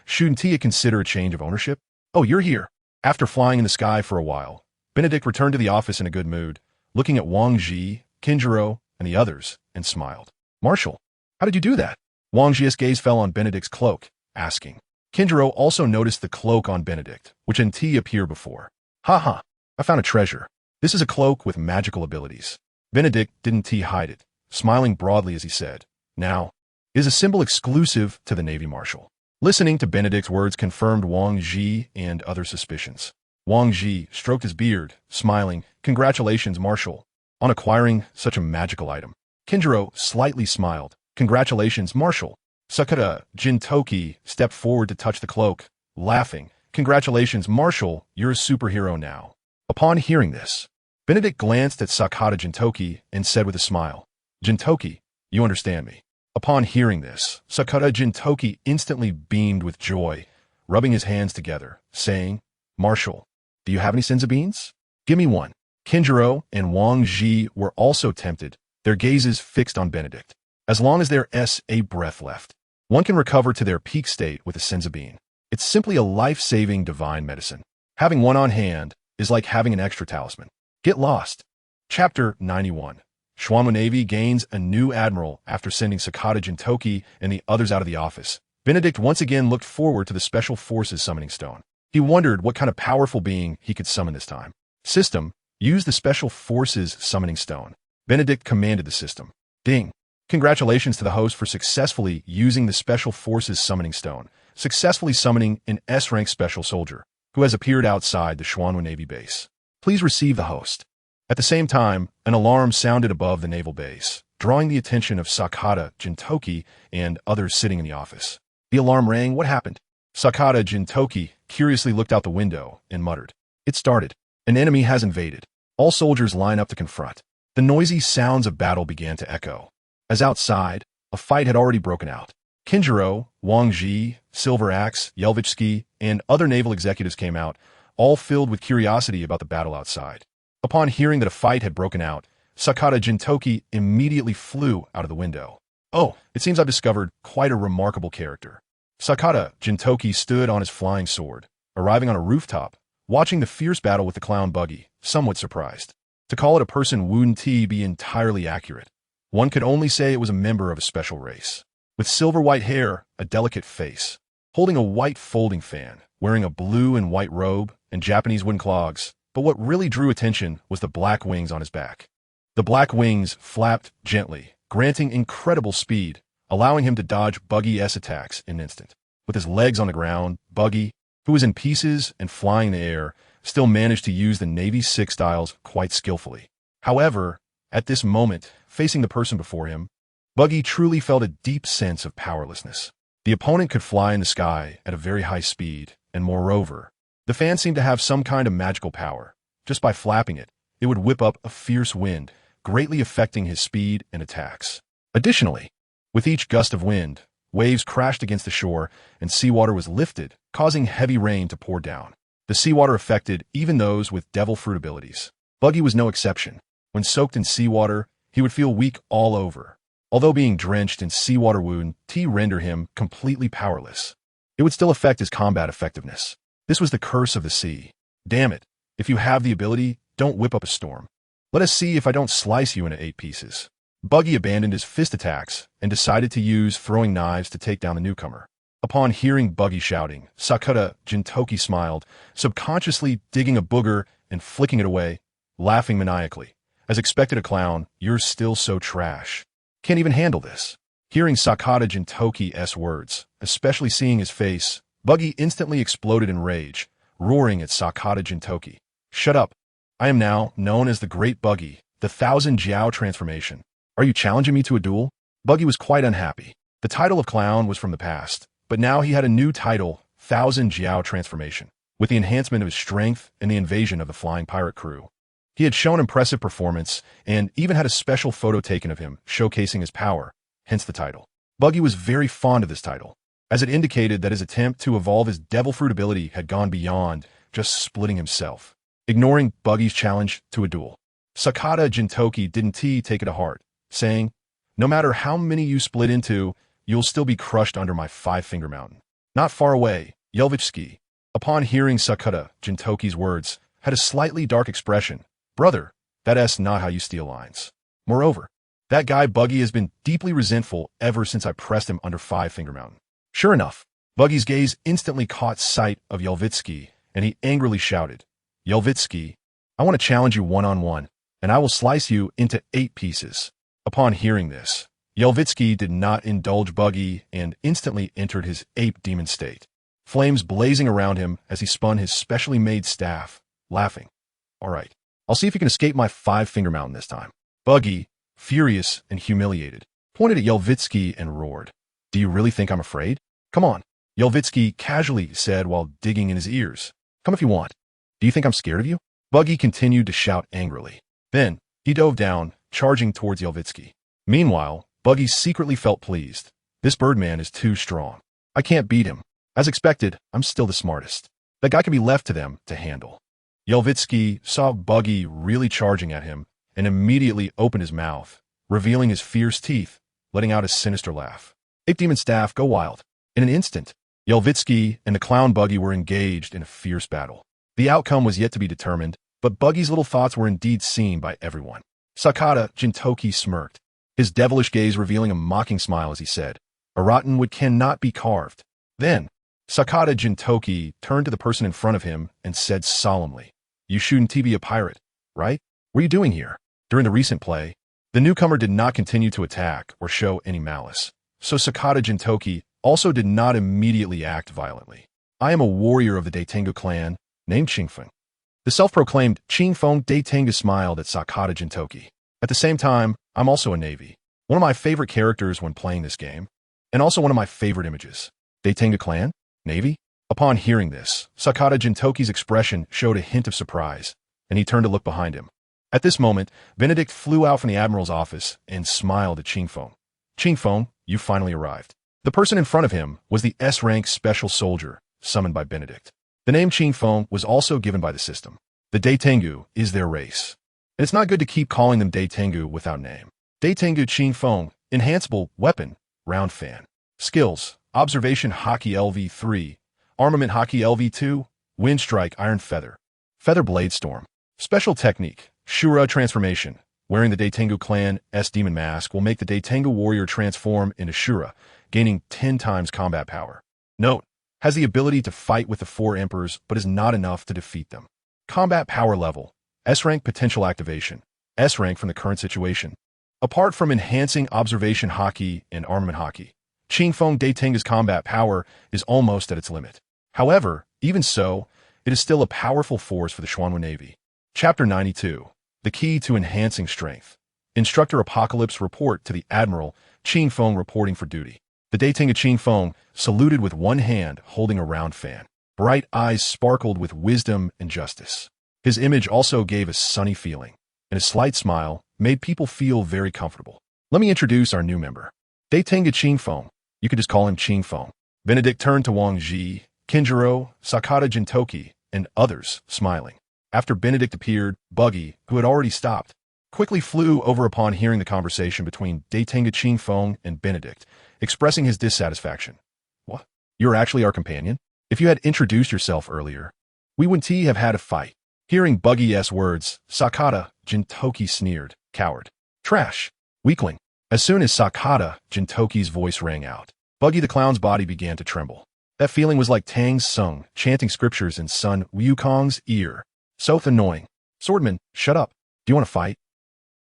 Shouldn't he consider a change of ownership? Oh, you're here. After flying in the sky for a while, Benedict returned to the office in a good mood, looking at Wang Ji, Kinjiro, and the others, and smiled. Marshal, how did you do that? Wang Ji's gaze fell on Benedict's cloak, asking. Kinjiro also noticed the cloak on Benedict, which hadn't appeared before. I found a treasure. This is a cloak with magical abilities. Benedict didn't hide it, smiling broadly as he said, Now, it is a symbol exclusive to the Navy Marshal. Listening to Benedict's words confirmed Wang Ji and other suspicions. Wang Ji stroked his beard, smiling, Congratulations, Marshal, on acquiring such a magical item. Kinjiro slightly smiled. Congratulations, Marshal. Sakata Jintoki stepped forward to touch the cloak, laughing. Congratulations, Marshal, you're a superhero now. Upon hearing this, Benedict glanced at Sakata Jintoki and said with a smile, Jintoki, you understand me. Upon hearing this, Sakata Jintoki instantly beamed with joy, rubbing his hands together, saying, Marshal, do you have any senzu beans? Give me one. Kinjiro and Wang Ji were also tempted, their gazes fixed on Benedict. As long as there's a breath left, one can recover to their peak state with a senzu bean. It's simply a life-saving divine medicine. Having one on hand is like having an extra talisman. Get lost. Chapter 91. Xuanwu Navy gains a new admiral after sending Sakata Jintoki and the others out of the office. Benedict once again looked forward to the Special Forces summoning stone. He wondered what kind of powerful being he could summon this time. System, use the Special Forces summoning stone. Benedict commanded the system. Ding. Congratulations to the host for successfully using the Special Forces summoning stone, successfully summoning an S-rank special soldier who has appeared outside the Xuanwu Navy base. Please receive the host. At the same time, an alarm sounded above the naval base, drawing the attention of Sakata Jintoki and others sitting in the office. The alarm rang. What happened? Sakata Jintoki curiously looked out the window and muttered. It started. An enemy has invaded. All soldiers line up to confront. The noisy sounds of battle began to echo. As outside, a fight had already broken out. Kinjiro, Wang Ji, Silver Axe, Yelvichsky, and other naval executives came out, all filled with curiosity about the battle outside. Upon hearing that a fight had broken out, Sakata Jintoki immediately flew out of the window. Oh, it seems I've discovered quite a remarkable character. Sakata Jintoki stood on his flying sword, arriving on a rooftop, watching the fierce battle with the clown Buggy, somewhat surprised. To call it a person wouldn't be entirely accurate. One could only say it was a member of a special race. With silver white hair, a delicate face, holding a white folding fan, wearing a blue and white robe, and Japanese wooden clogs. But what really drew attention was the black wings on his back. The black wings flapped gently, granting incredible speed, allowing him to dodge Buggy's attacks in an instant. With his legs on the ground, Buggy, who was in pieces and flying in the air, still managed to use the Navy's 6 styles quite skillfully. However, at this moment, facing the person before him, Buggy truly felt a deep sense of powerlessness. The opponent could fly in the sky at a very high speed, and moreover, the fan seemed to have some kind of magical power. Just by flapping it, it would whip up a fierce wind, greatly affecting his speed and attacks. Additionally, with each gust of wind, waves crashed against the shore and seawater was lifted, causing heavy rain to pour down. The seawater affected even those with devil fruit abilities. Buggy was no exception. When soaked in seawater, he would feel weak all over. Although being drenched in seawater would render him completely powerless, it would still affect his combat effectiveness. This was the curse of the sea. Damn it, if you have the ability, don't whip up a storm. Let us see if I don't slice you into 8 pieces. Buggy abandoned his fist attacks and decided to use throwing knives to take down the newcomer. Upon hearing Buggy shouting, Sakata Jintoki smiled, subconsciously digging a booger and flicking it away, laughing maniacally. As expected a clown, you're still so trash. Can't even handle this. Hearing Sakata Jintoki's words, especially seeing his face, Buggy instantly exploded in rage, roaring at Sakata Jintoki. Shut up. I am now known as the Great Buggy, the Thousand Jiao transformation. Are you challenging me to a duel? Buggy was quite unhappy. The title of clown was from the past, but now he had a new title, Thousand Jiao transformation, with the enhancement of his strength and the invasion of the flying pirate crew. He had shown impressive performance and even had a special photo taken of him showcasing his power, hence the title. Buggy was very fond of this title, as it indicated that his attempt to evolve his devil fruit ability had gone beyond just splitting himself. Ignoring Buggy's challenge to a duel, Sakata Jintoki didn't take it to heart, saying, "No matter how many you split into, you'll still be crushed under my five-finger mountain." Not far away, Yelvichski, upon hearing Sakata Jintoki's words, had a slightly dark expression. "Brother, that's not how you steal lines. Moreover, that guy Buggy has been deeply resentful ever since I pressed him under five-finger mountain." Sure enough, Buggy's gaze instantly caught sight of Yelvichski, and he angrily shouted, "Yelvichski, I want to challenge you one-on-one, and I will slice you into 8 pieces." Upon hearing this, Yelvichski did not indulge Buggy and instantly entered his ape demon state, flames blazing around him as he spun his specially made staff, laughing. "All right, I'll see if you can escape my five-finger mountain this time." Buggy, furious and humiliated, pointed at Yelvichski and roared, "Do you really think I'm afraid? Come on," Yelvichski casually said while digging in his ears. "Come if you want. Do you think I'm scared of you?" Buggy continued to shout angrily. Then, he dove down, charging towards Yelvichski. Meanwhile, Buggy secretly felt pleased. This Birdman is too strong. I can't beat him. As expected, I'm still the smartest. That guy can be left to them to handle. Yelvichski saw Buggy really charging at him and immediately opened his mouth, revealing his fierce teeth, letting out a sinister laugh. Ape Demon Staff, go wild. In an instant, Yelvichski and the clown Buggy were engaged in a fierce battle. The outcome was yet to be determined, but Buggy's little thoughts were indeed seen by everyone. Sakata Jintoki smirked, his devilish gaze revealing a mocking smile as he said, "A rotten wood cannot be carved." Then, Sakata Jintoki turned to the person in front of him and said solemnly, "You shouldn't be a pirate, right? What are you doing here?" During the recent play, the newcomer did not continue to attack or show any malice, so Sakata Jintoki also did not immediately act violently. "I am a warrior of the Daitengu clan, named Qingfeng." The self-proclaimed Qingfeng Daitengu smiled at Sakata Jintoki. "At the same time, I'm also a Navy. One of my favorite characters when playing this game, and also one of my favorite images. Daitengu clan? Navy?" Upon hearing this, Sakata Jintoki's expression showed a hint of surprise, and he turned to look behind him. At this moment, Benedict flew out from the Admiral's office and smiled at Qingfeng. "Qingfeng, you finally arrived." The person in front of him was the S-rank special soldier, summoned by Benedict. The name Qingfeng was also given by the system. The Daitengu is their race. And it's not good to keep calling them Daitengu without name. Daitengu Qingfeng, enhanceable weapon, round fan. Skills, observation hockey LV3, armament hockey LV2, wind strike iron feather, feather blade storm. Special technique, Shura transformation. Wearing the Daitengu clan S-demon mask will make the Daitengu warrior transform into Shura, gaining 10 times combat power. Note, has the ability to fight with the 4 emperors but is not enough to defeat them. Combat power level, S-rank potential activation, S-rank from the current situation. Apart from enhancing observation hockey and armament hockey, Qingfeng Daitengu's combat power is almost at its limit. However, even so, it is still a powerful force for the Xuanwu Navy. Chapter 92. The Key to Enhancing Strength. Instructor Apocalypse report to the Admiral, Qingfeng reporting for duty. The Daitengu Qingfeng saluted with one hand holding a round fan. Bright eyes sparkled with wisdom and justice. His image also gave a sunny feeling, and his slight smile made people feel very comfortable. Let me introduce our new member. Daitengu Qingfeng. You could just call him Qingfeng. Benedict turned to Wang Ji, Kinjiro, Sakata Jintoki, and others, smiling. After Benedict appeared, Buggy, who had already stopped, quickly flew over upon hearing the conversation between Daitengu Qingfeng and Benedict, expressing his dissatisfaction. "What? You're actually our companion? If you had introduced yourself earlier, we wouldn't have had a fight." Hearing Buggy's words, Sakata Jintoki sneered, "Coward. Trash. Weakling." As soon as Sakata Jintoki's voice rang out, Buggy the clown's body began to tremble. That feeling was like Tang Sung chanting scriptures in Sun Wukong's ear. So annoying. "Swordman, shut up. Do you want to fight?"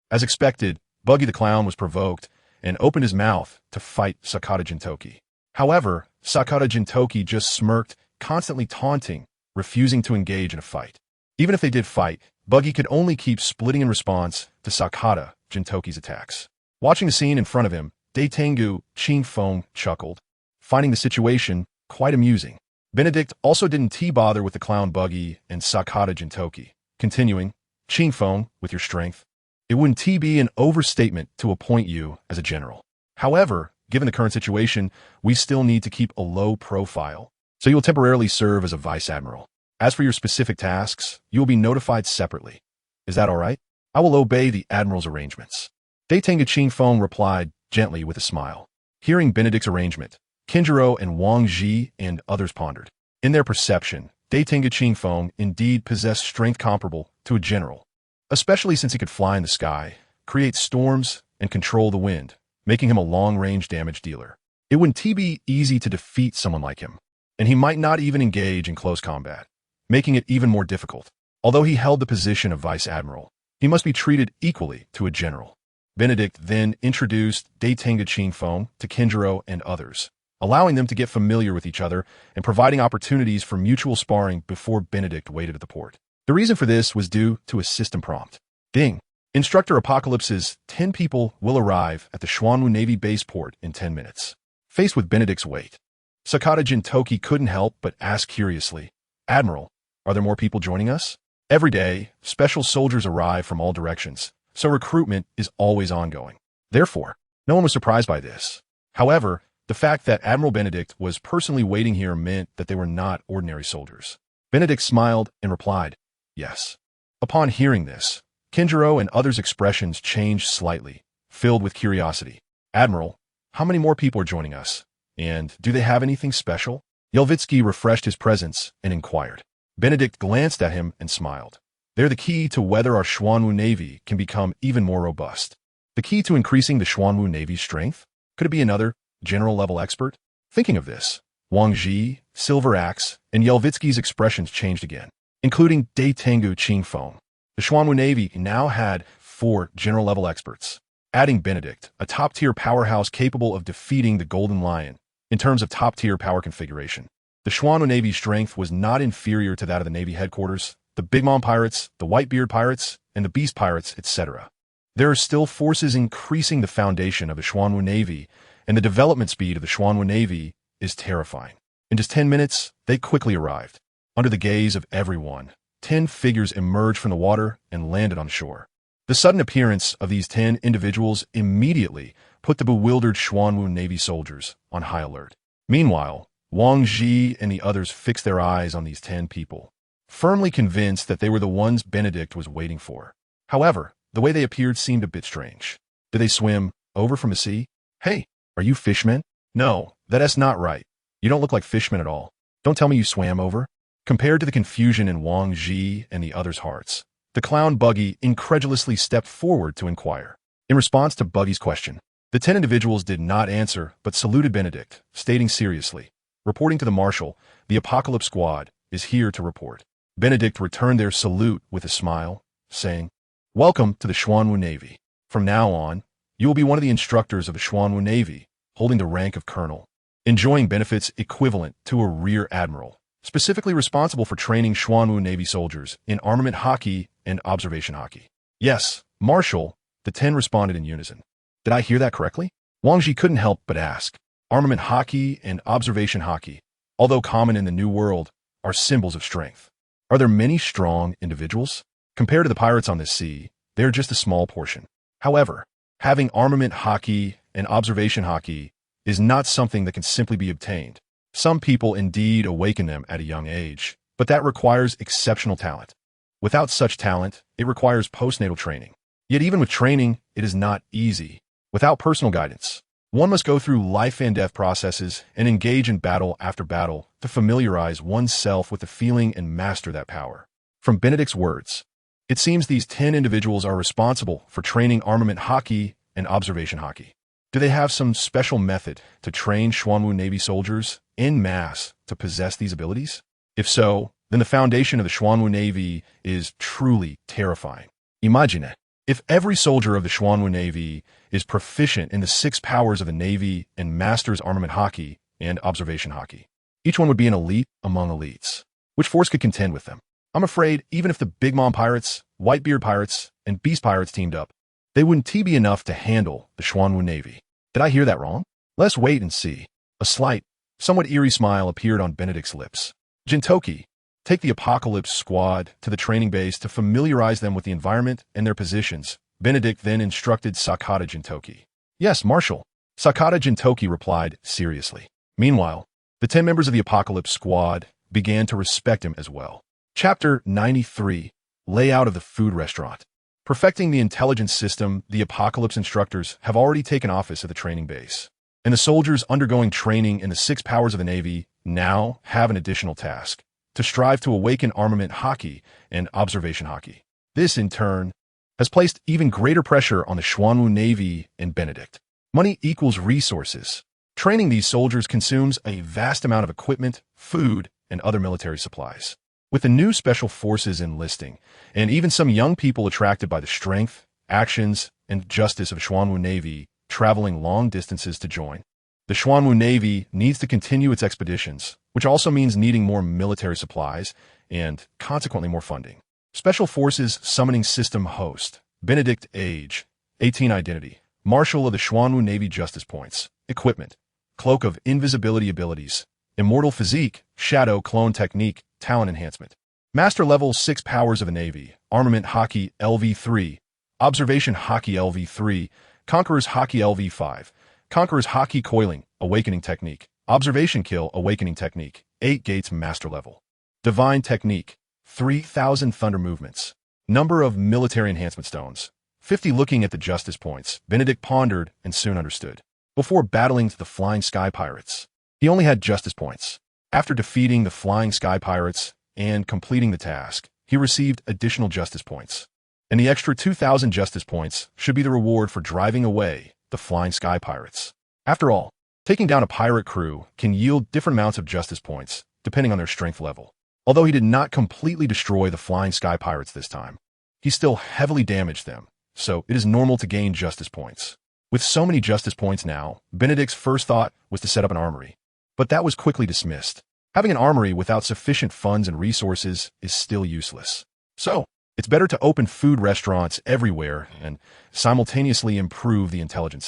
As expected, Buggy the clown was provoked, and opened his mouth to fight Sakata Jintoki. However, Sakata Jintoki just smirked, constantly taunting, refusing to engage in a fight. Even if they did fight, Buggy could only keep splitting in response to Sakata Jintoki's attacks. Watching the scene in front of him, Daitengu Qingfeng chuckled, finding the situation quite amusing. Benedict also didn't bother with the clown Buggy and Sakata Jintoki, continuing, Qingfeng, with your strength, it wouldn't be an overstatement to appoint you as a general. However, given the current situation, we still need to keep a low profile, so you will temporarily serve as a vice admiral. As for your specific tasks, you will be notified separately. Is that all right? I will obey the admiral's arrangements. Daitengu Qingfeng replied gently with a smile. Hearing Benedict's arrangement, Kinjiro and Wang Ji and others pondered. In their perception, Daitengu Qingfeng indeed possessed strength comparable to a general, especially since he could fly in the sky, create storms, and control the wind, making him a long-range damage dealer. It wouldn't be easy to defeat someone like him, and he might not even engage in close combat, making it even more difficult. Although he held the position of vice admiral, he must be treated equally to a general. Benedict then introduced Daitengu Qingfeng to Kinjiro and others, allowing them to get familiar with each other and providing opportunities for mutual sparring before Benedict waited at the port. The reason for this was due to a system prompt. Ding! Instructor Apocalypse's 10 people will arrive at the Xuanwu Navy base port in 10 minutes. Faced with Benedict's wait, Sakata Jintoki couldn't help but ask curiously, Admiral, are there more people joining us? Every day, special soldiers arrive from all directions, so recruitment is always ongoing. Therefore, no one was surprised by this. However, the fact that Admiral Benedict was personally waiting here meant that they were not ordinary soldiers. Benedict smiled and replied, yes. Upon hearing this, Kinjiro and others' expressions changed slightly, filled with curiosity. Admiral, how many more people are joining us? And do they have anything special? Yelvitsky refreshed his presence and inquired. Benedict glanced at him and smiled. They're the key to whether our Xuanwu Navy can become even more robust. The key to increasing the Xuanwu Navy's strength? Could it be another general-level expert? Thinking of this, Wang Ji, Silver Axe, and Yelvitsky's expressions changed again, including Daitengu Qingfeng. The Xuanwu Navy now had 4 general-level experts, adding Benedict, a top-tier powerhouse capable of defeating the Golden Lion in terms of top-tier power configuration. The Xuanwu Navy's strength was not inferior to that of the Navy headquarters, the Big Mom Pirates, the Whitebeard Pirates, and the Beast Pirates, etc. There are still forces increasing the foundation of the Xuanwu Navy, and the development speed of the Xuanwu Navy is terrifying. In just 10 minutes, they quickly arrived. Under the gaze of everyone, 10 figures emerged from the water and landed on shore. The sudden appearance of these 10 individuals immediately put the bewildered Xuanwu Navy soldiers on high alert. Meanwhile, Wang Ji and the others fixed their eyes on these 10 people, firmly convinced that they were the ones Benedict was waiting for. However, the way they appeared seemed a bit strange. Did they swim over from the sea? Hey, are you fishmen? No, that's not right. You don't look like fishmen at all. Don't tell me you swam over. Compared to the confusion in Wang Ji and the others' hearts, the clown Buggy incredulously stepped forward to inquire. In response to Buggy's question, the 10 individuals did not answer but saluted Benedict, stating seriously, reporting to the Marshal, the Apocalypse Squad is here to report. Benedict returned their salute with a smile, saying, Welcome to the Xuanwu Navy. From now on, you will be one of the instructors of the Xuanwu Navy, holding the rank of colonel, enjoying benefits equivalent to a rear admiral, specifically responsible for training Xuanwu Navy soldiers in armament hockey and observation hockey. Yes, Marshal, the 10 responded in unison. Did I hear that correctly? Wang Ji couldn't help but ask. Armament hockey and observation hockey, although common in the New World, are symbols of strength. Are there many strong individuals? Compared to the pirates on this sea, they are just a small portion. However, having armament hockey and observation hockey is not something that can simply be obtained. Some people indeed awaken them at a young age, but that requires exceptional talent. Without such talent, it requires postnatal training. Yet even with training, it is not easy. Without personal guidance, one must go through life and death processes and engage in battle after battle to familiarize oneself with the feeling and master that power. From Benedict's words, it seems these 10 individuals are responsible for training armament hockey and observation hockey. Do they have some special method to train Xuanwu Navy soldiers en masse to possess these abilities? If so, then the foundation of the Xuanwu Navy is truly terrifying. Imagine it. If every soldier of the Xuanwu Navy is proficient in the 6 powers of the Navy and masters armament hockey and observation hockey, each one would be an elite among elites. Which force could contend with them? I'm afraid even if the Big Mom Pirates, Whitebeard Pirates, and Beast Pirates teamed up, they wouldn't be enough to handle the Xuanwu Navy. Did I hear that wrong? Let's wait and see. A slight, somewhat eerie smile appeared on Benedict's lips. Jintoki, take the Apocalypse Squad to the training base to familiarize them with the environment and their positions. Benedict then instructed Sakata Jintoki. Yes, Marshal. Sakata Jintoki replied seriously. Meanwhile, the 10 members of the Apocalypse Squad began to respect him as well. Chapter 93. Layout of the Food Restaurant. Perfecting the intelligence system, the Apocalypse instructors have already taken office at the training base. And the soldiers undergoing training in the 6 powers of the Navy now have an additional task: to strive to awaken armament hockey and observation hockey. This, in turn, has placed even greater pressure on the Xuanwu Navy and Benedict. Money equals resources. Training these soldiers consumes a vast amount of equipment, food, and other military supplies. With the new special forces enlisting, and even some young people attracted by the strength, actions, and justice of Xuanwu Navy traveling long distances to join, the Xuanwu Navy needs to continue its expeditions, which also means needing more military supplies and, consequently, more funding. Special Forces Summoning System Host, Benedict Age, 18 Identity, Marshal of the Xuanwu Navy Justice Points, Equipment, Cloak of Invisibility Abilities, Immortal Physique, Shadow Clone Technique, Talent Enhancement. Master Level 6 Powers of the Navy, Armament Hockey LV3, Observation Hockey LV3, Conqueror's Hockey LV5, Conqueror's Hockey Coiling, Awakening Technique, Observation Kill, Awakening Technique, 8 Gates Master Level. Divine Technique, 3,000 Thunder Movements. Number of Military Enhancement Stones, 50. Looking at the Justice Points, Benedict pondered and soon understood. Before battling the Flying Sky Pirates, he only had Justice Points. After defeating the Flying Sky Pirates and completing the task, he received additional Justice Points. And the extra 2,000 Justice Points should be the reward for driving away the Flying Sky Pirates. After all, taking down a pirate crew can yield different amounts of Justice Points, depending on their strength level. Although he did not completely destroy the Flying Sky Pirates this time, he still heavily damaged them, so it is normal to gain Justice Points. With so many Justice Points now, Benedict's first thought was to set up an armory. But that was quickly dismissed. Having an armory without sufficient funds and resources is still useless. So, it's better to open food restaurants everywhere and simultaneously improve the intelligence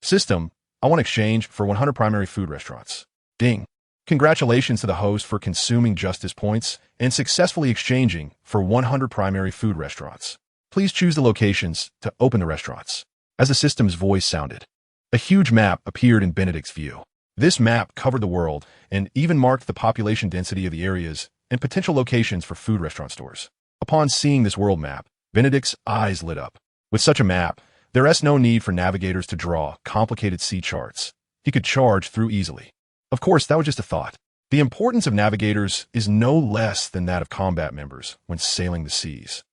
system. I want exchange for 100 primary food restaurants. Ding. Congratulations to the host for consuming Justice Points and successfully exchanging for 100 primary food restaurants. Please choose the locations to open the restaurants. As the system's voice sounded, a huge map appeared in Benedict's view. This map covered the world and even marked the population density of the areas and potential locations for food restaurant stores. Upon seeing this world map, Benedict's eyes lit up. With such a map, there is no need for navigators to draw complicated sea charts. He could charge through easily. Of course, that was just a thought. The importance of navigators is no less than that of combat members when sailing the seas.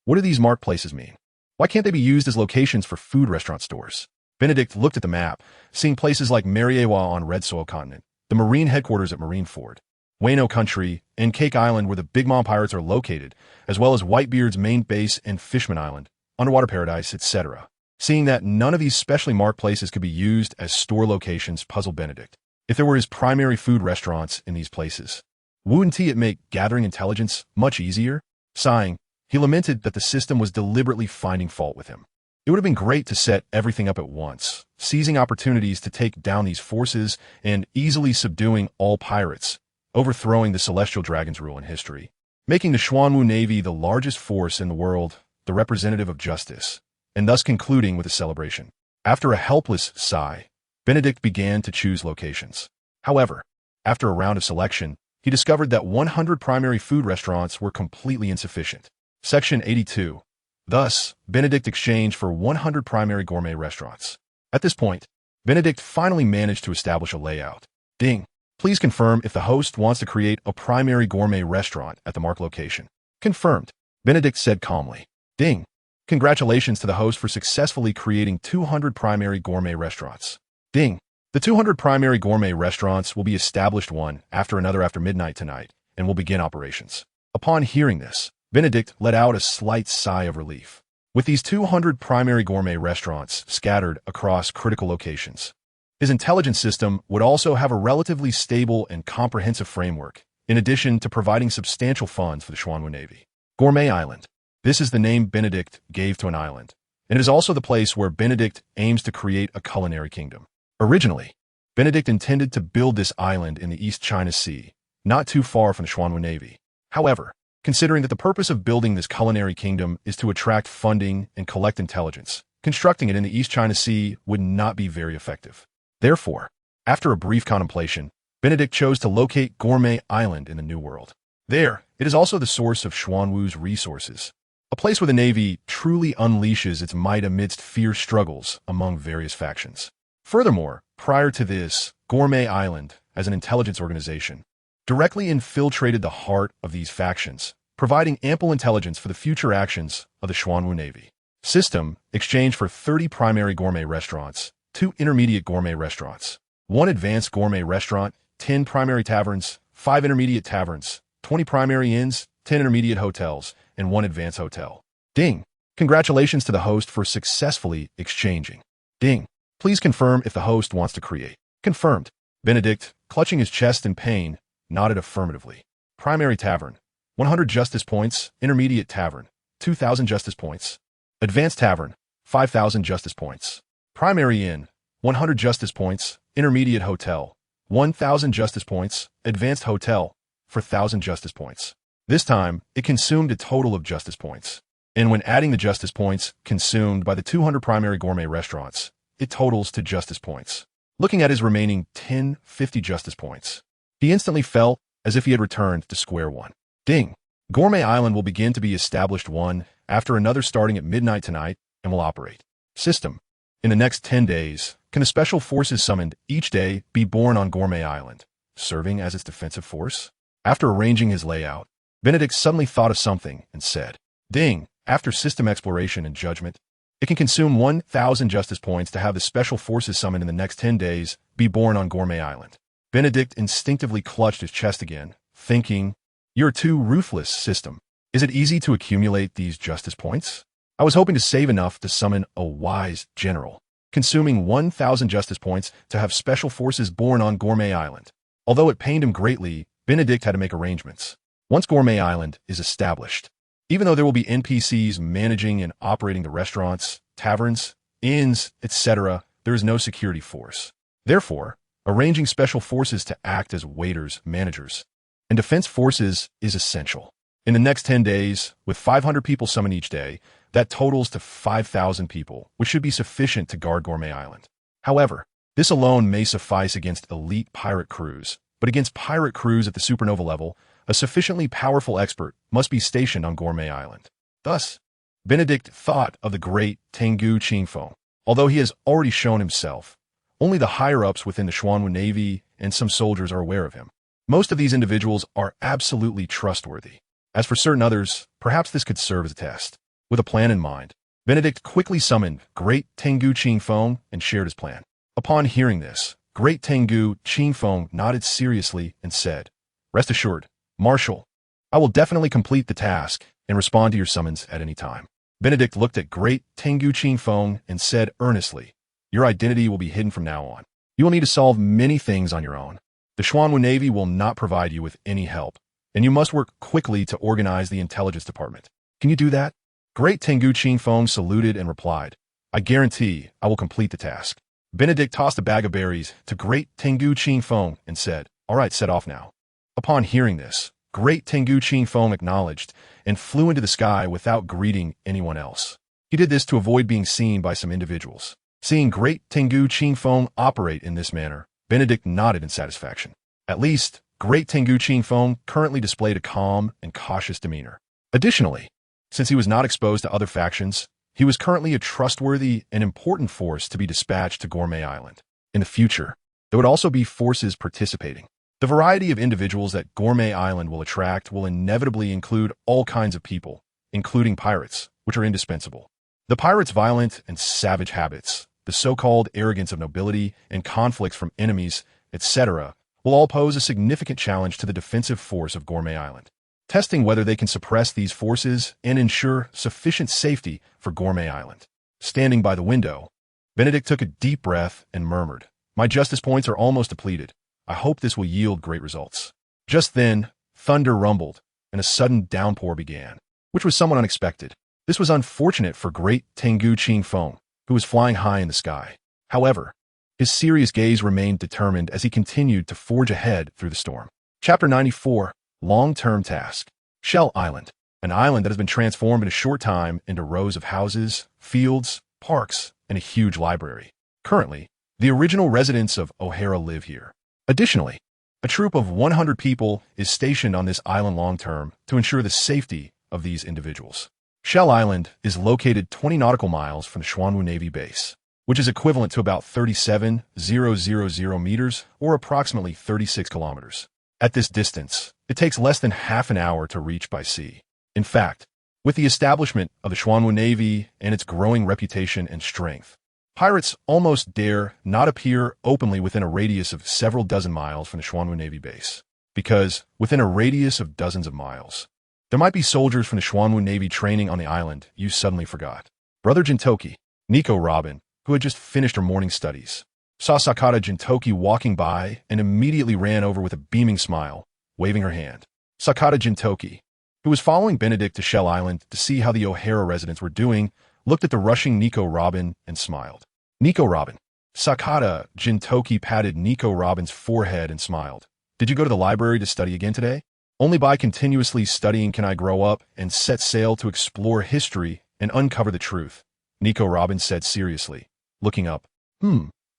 What do these marked places mean? Why can't they be used as locations for food restaurant stores? Benedict looked at the map, seeing places like Mariewa on Red Soil Continent, the Marine headquarters at Marineford, Wano Country, and Cake Island where the Big Mom Pirates are located, as well as Whitebeard's main base and Fishman Island, Underwater Paradise, etc. Seeing that none of these specially marked places could be used as store locations puzzled Benedict. If there were his primary food restaurants in these places, wouldn't it make gathering intelligence much easier? Sighing, he lamented that the system was deliberately finding fault with him. It would have been great to set everything up at once, seizing opportunities to take down these forces and easily subduing all pirates, overthrowing the Celestial Dragon's rule in history, making the Xuanwu Navy the largest force in the world, the representative of justice, and thus concluding with a celebration. After a helpless sigh, Benedict began to choose locations. However, after a round of selection, he discovered that 100 primary food restaurants were completely insufficient. Section 82. Thus, Benedict exchanged for 100 primary gourmet restaurants. At this point, Benedict finally managed to establish a layout. Ding. Please confirm if the host wants to create a primary gourmet restaurant at the marked location. Confirmed. Benedict said calmly. Ding. Congratulations to the host for successfully creating 200 primary gourmet restaurants. Ding. The 200 primary gourmet restaurants will be established one after another after midnight tonight and will begin operations. Upon hearing this, Benedict let out a slight sigh of relief. with these 200 primary gourmet restaurants scattered across critical locations. His intelligence system would also have a relatively stable and comprehensive framework, in addition to providing substantial funds for the Xuanwu Navy. Gourmet Island. This is the name Benedict gave to an island, and it is also the place where Benedict aims to create a culinary kingdom. Originally, Benedict intended to build this island in the East China Sea, not too far from the Xuanwu Navy. However, considering that the purpose of building this culinary kingdom is to attract funding and collect intelligence, constructing it in the East China Sea would not be very effective. Therefore, after a brief contemplation, Benedict chose to locate Gourmet Island in the New World. There, it is also the source of Xuanwu's resources, a place where the Navy truly unleashes its might amidst fierce struggles among various factions. Furthermore, prior to this, Gourmet Island, as an intelligence organization, directly infiltrated the heart of these factions, providing ample intelligence for the future actions of the Xuanwu Navy. System exchanged for 30 primary gourmet restaurants, 2 intermediate gourmet restaurants, 1 advanced gourmet restaurant, 10 primary taverns, 5 intermediate taverns, 20 primary inns, 10 intermediate hotels, and 1 advanced hotel. Ding. Congratulations to the host for successfully exchanging. Ding. Please confirm if the host wants to create. Confirmed. Benedict, clutching his chest in pain, nodded affirmatively. Primary tavern, 100 justice points. Intermediate tavern, 2,000 justice points. Advanced tavern, 5,000 justice points. Primary inn, 100 justice points. Intermediate hotel, 1,000 justice points. Advanced hotel, for 1,000 justice points. This time, it consumed a total of justice points. And when adding the justice points consumed by the 200 primary gourmet restaurants, it totals to justice points. Looking at his remaining 50 justice points, he instantly felt as if he had returned to square one. Ding! Gourmet Island will begin to be established one after another starting at midnight tonight and will operate. System. In the next 10 days, can the special forces summoned each day be born on Gourmet Island, serving as its defensive force? After arranging his layout, Benedict suddenly thought of something and said, Ding! After system exploration and judgment, it can consume 1,000 justice points to have the special forces summoned in the next 10 days be born on Gourmet Island. Benedict instinctively clutched his chest again, thinking, You're too ruthless, system. Is it easy to accumulate these justice points? I was hoping to save enough to summon a wise general, consuming 1,000 justice points to have special forces born on Gourmet Island. Although it pained him greatly, Benedict had to make arrangements. Once Gourmet Island is established, even though there will be NPCs managing and operating the restaurants, taverns, inns, etc., there is no security force. Therefore, arranging special forces to act as waiters, managers, and defense forces is essential. In the next 10 days, with 500 people summoned each day, that totals to 5,000 people, which should be sufficient to guard Gourmet Island. However, this alone may suffice against elite pirate crews, but against pirate crews at the supernova level, a sufficiently powerful expert must be stationed on Gourmet Island. Thus, Benedict thought of the great Tengu Qingfeng. Although he has already shown himself, only the higher-ups within the Xuanwu Navy and some soldiers are aware of him. Most of these individuals are absolutely trustworthy. As for certain others, perhaps this could serve as a test. With a plan in mind, Benedict quickly summoned Great Tengu Qingfeng and shared his plan. Upon hearing this, Great Tengu Qingfeng nodded seriously and said, Rest assured, Marshal, I will definitely complete the task and respond to your summons at any time. Benedict looked at Great Tengu Qingfeng and said earnestly, Your identity will be hidden from now on. You will need to solve many things on your own. The Xuanwu Navy will not provide you with any help, and you must work quickly to organize the intelligence department. Can you do that? Great Tengu Qingfeng saluted and replied, I guarantee I will complete the task. Benedict tossed a bag of berries to Great Tengu Qingfeng and said, All right, set off now. Upon hearing this, Great Tengu Qingfeng acknowledged and flew into the sky without greeting anyone else. He did this to avoid being seen by some individuals. Seeing Great Tengu Qingfeng operate in this manner, Benedict nodded in satisfaction. At least, Great Tengu Qingfeng currently displayed a calm and cautious demeanor. Additionally, since he was not exposed to other factions, he was currently a trustworthy and important force to be dispatched to Gourmet Island. In the future, there would also be forces participating. The variety of individuals that Gourmet Island will attract will inevitably include all kinds of people, including pirates, which are indispensable. The pirates' violent and savage habits, the so-called arrogance of nobility, and conflicts from enemies, etc., will all pose a significant challenge to the defensive force of Gourmet Island. testing whether they can suppress these forces and ensure sufficient safety for Gourmet Island. Standing by the window, Benedict took a deep breath and murmured, "My justice points are almost depleted. I hope this will yield great results." Just then, thunder rumbled, and a sudden downpour began, which was somewhat unexpected. This was unfortunate for great Tengu Qingfeng, who was flying high in the sky. However, his serious gaze remained determined as he continued to forge ahead through the storm. Chapter 94, Long-Term Task. Shell Island, an island that has been transformed in a short time into rows of houses, fields, parks, and a huge library. Currently, the original residents of O'Hara live here. Additionally, a troop of 100 people is stationed on this island long-term to ensure the safety of these individuals. Shell Island is located 20 nautical miles from the Xuanwu Navy base, which is equivalent to about 37,000 meters or approximately 36 kilometers. At this distance, it takes less than half an hour to reach by sea. In fact, with the establishment of the Xuanwu Navy and its growing reputation and strength, pirates almost dare not appear openly within a radius of several dozen miles from the Xuanwu Navy base. Because, within a radius of dozens of miles, there might be soldiers from the Xuanwu Navy training on the island you suddenly forgot. Brother Jintoki, Nico Robin, who had just finished her morning studies, saw Sakata Jintoki walking by and immediately ran over with a beaming smile, waving her hand. Sakata Jintoki, who was following Benedict to Shell Island to see how the O'Hara residents were doing, looked at the rushing Nico Robin and smiled. Nico Robin. Sakata Jintoki patted Nico Robin's forehead and smiled. "Did you go to the library to study again today? Only by continuously studying can I grow up and set sail to explore history and uncover the truth," Nico Robin said seriously, looking up.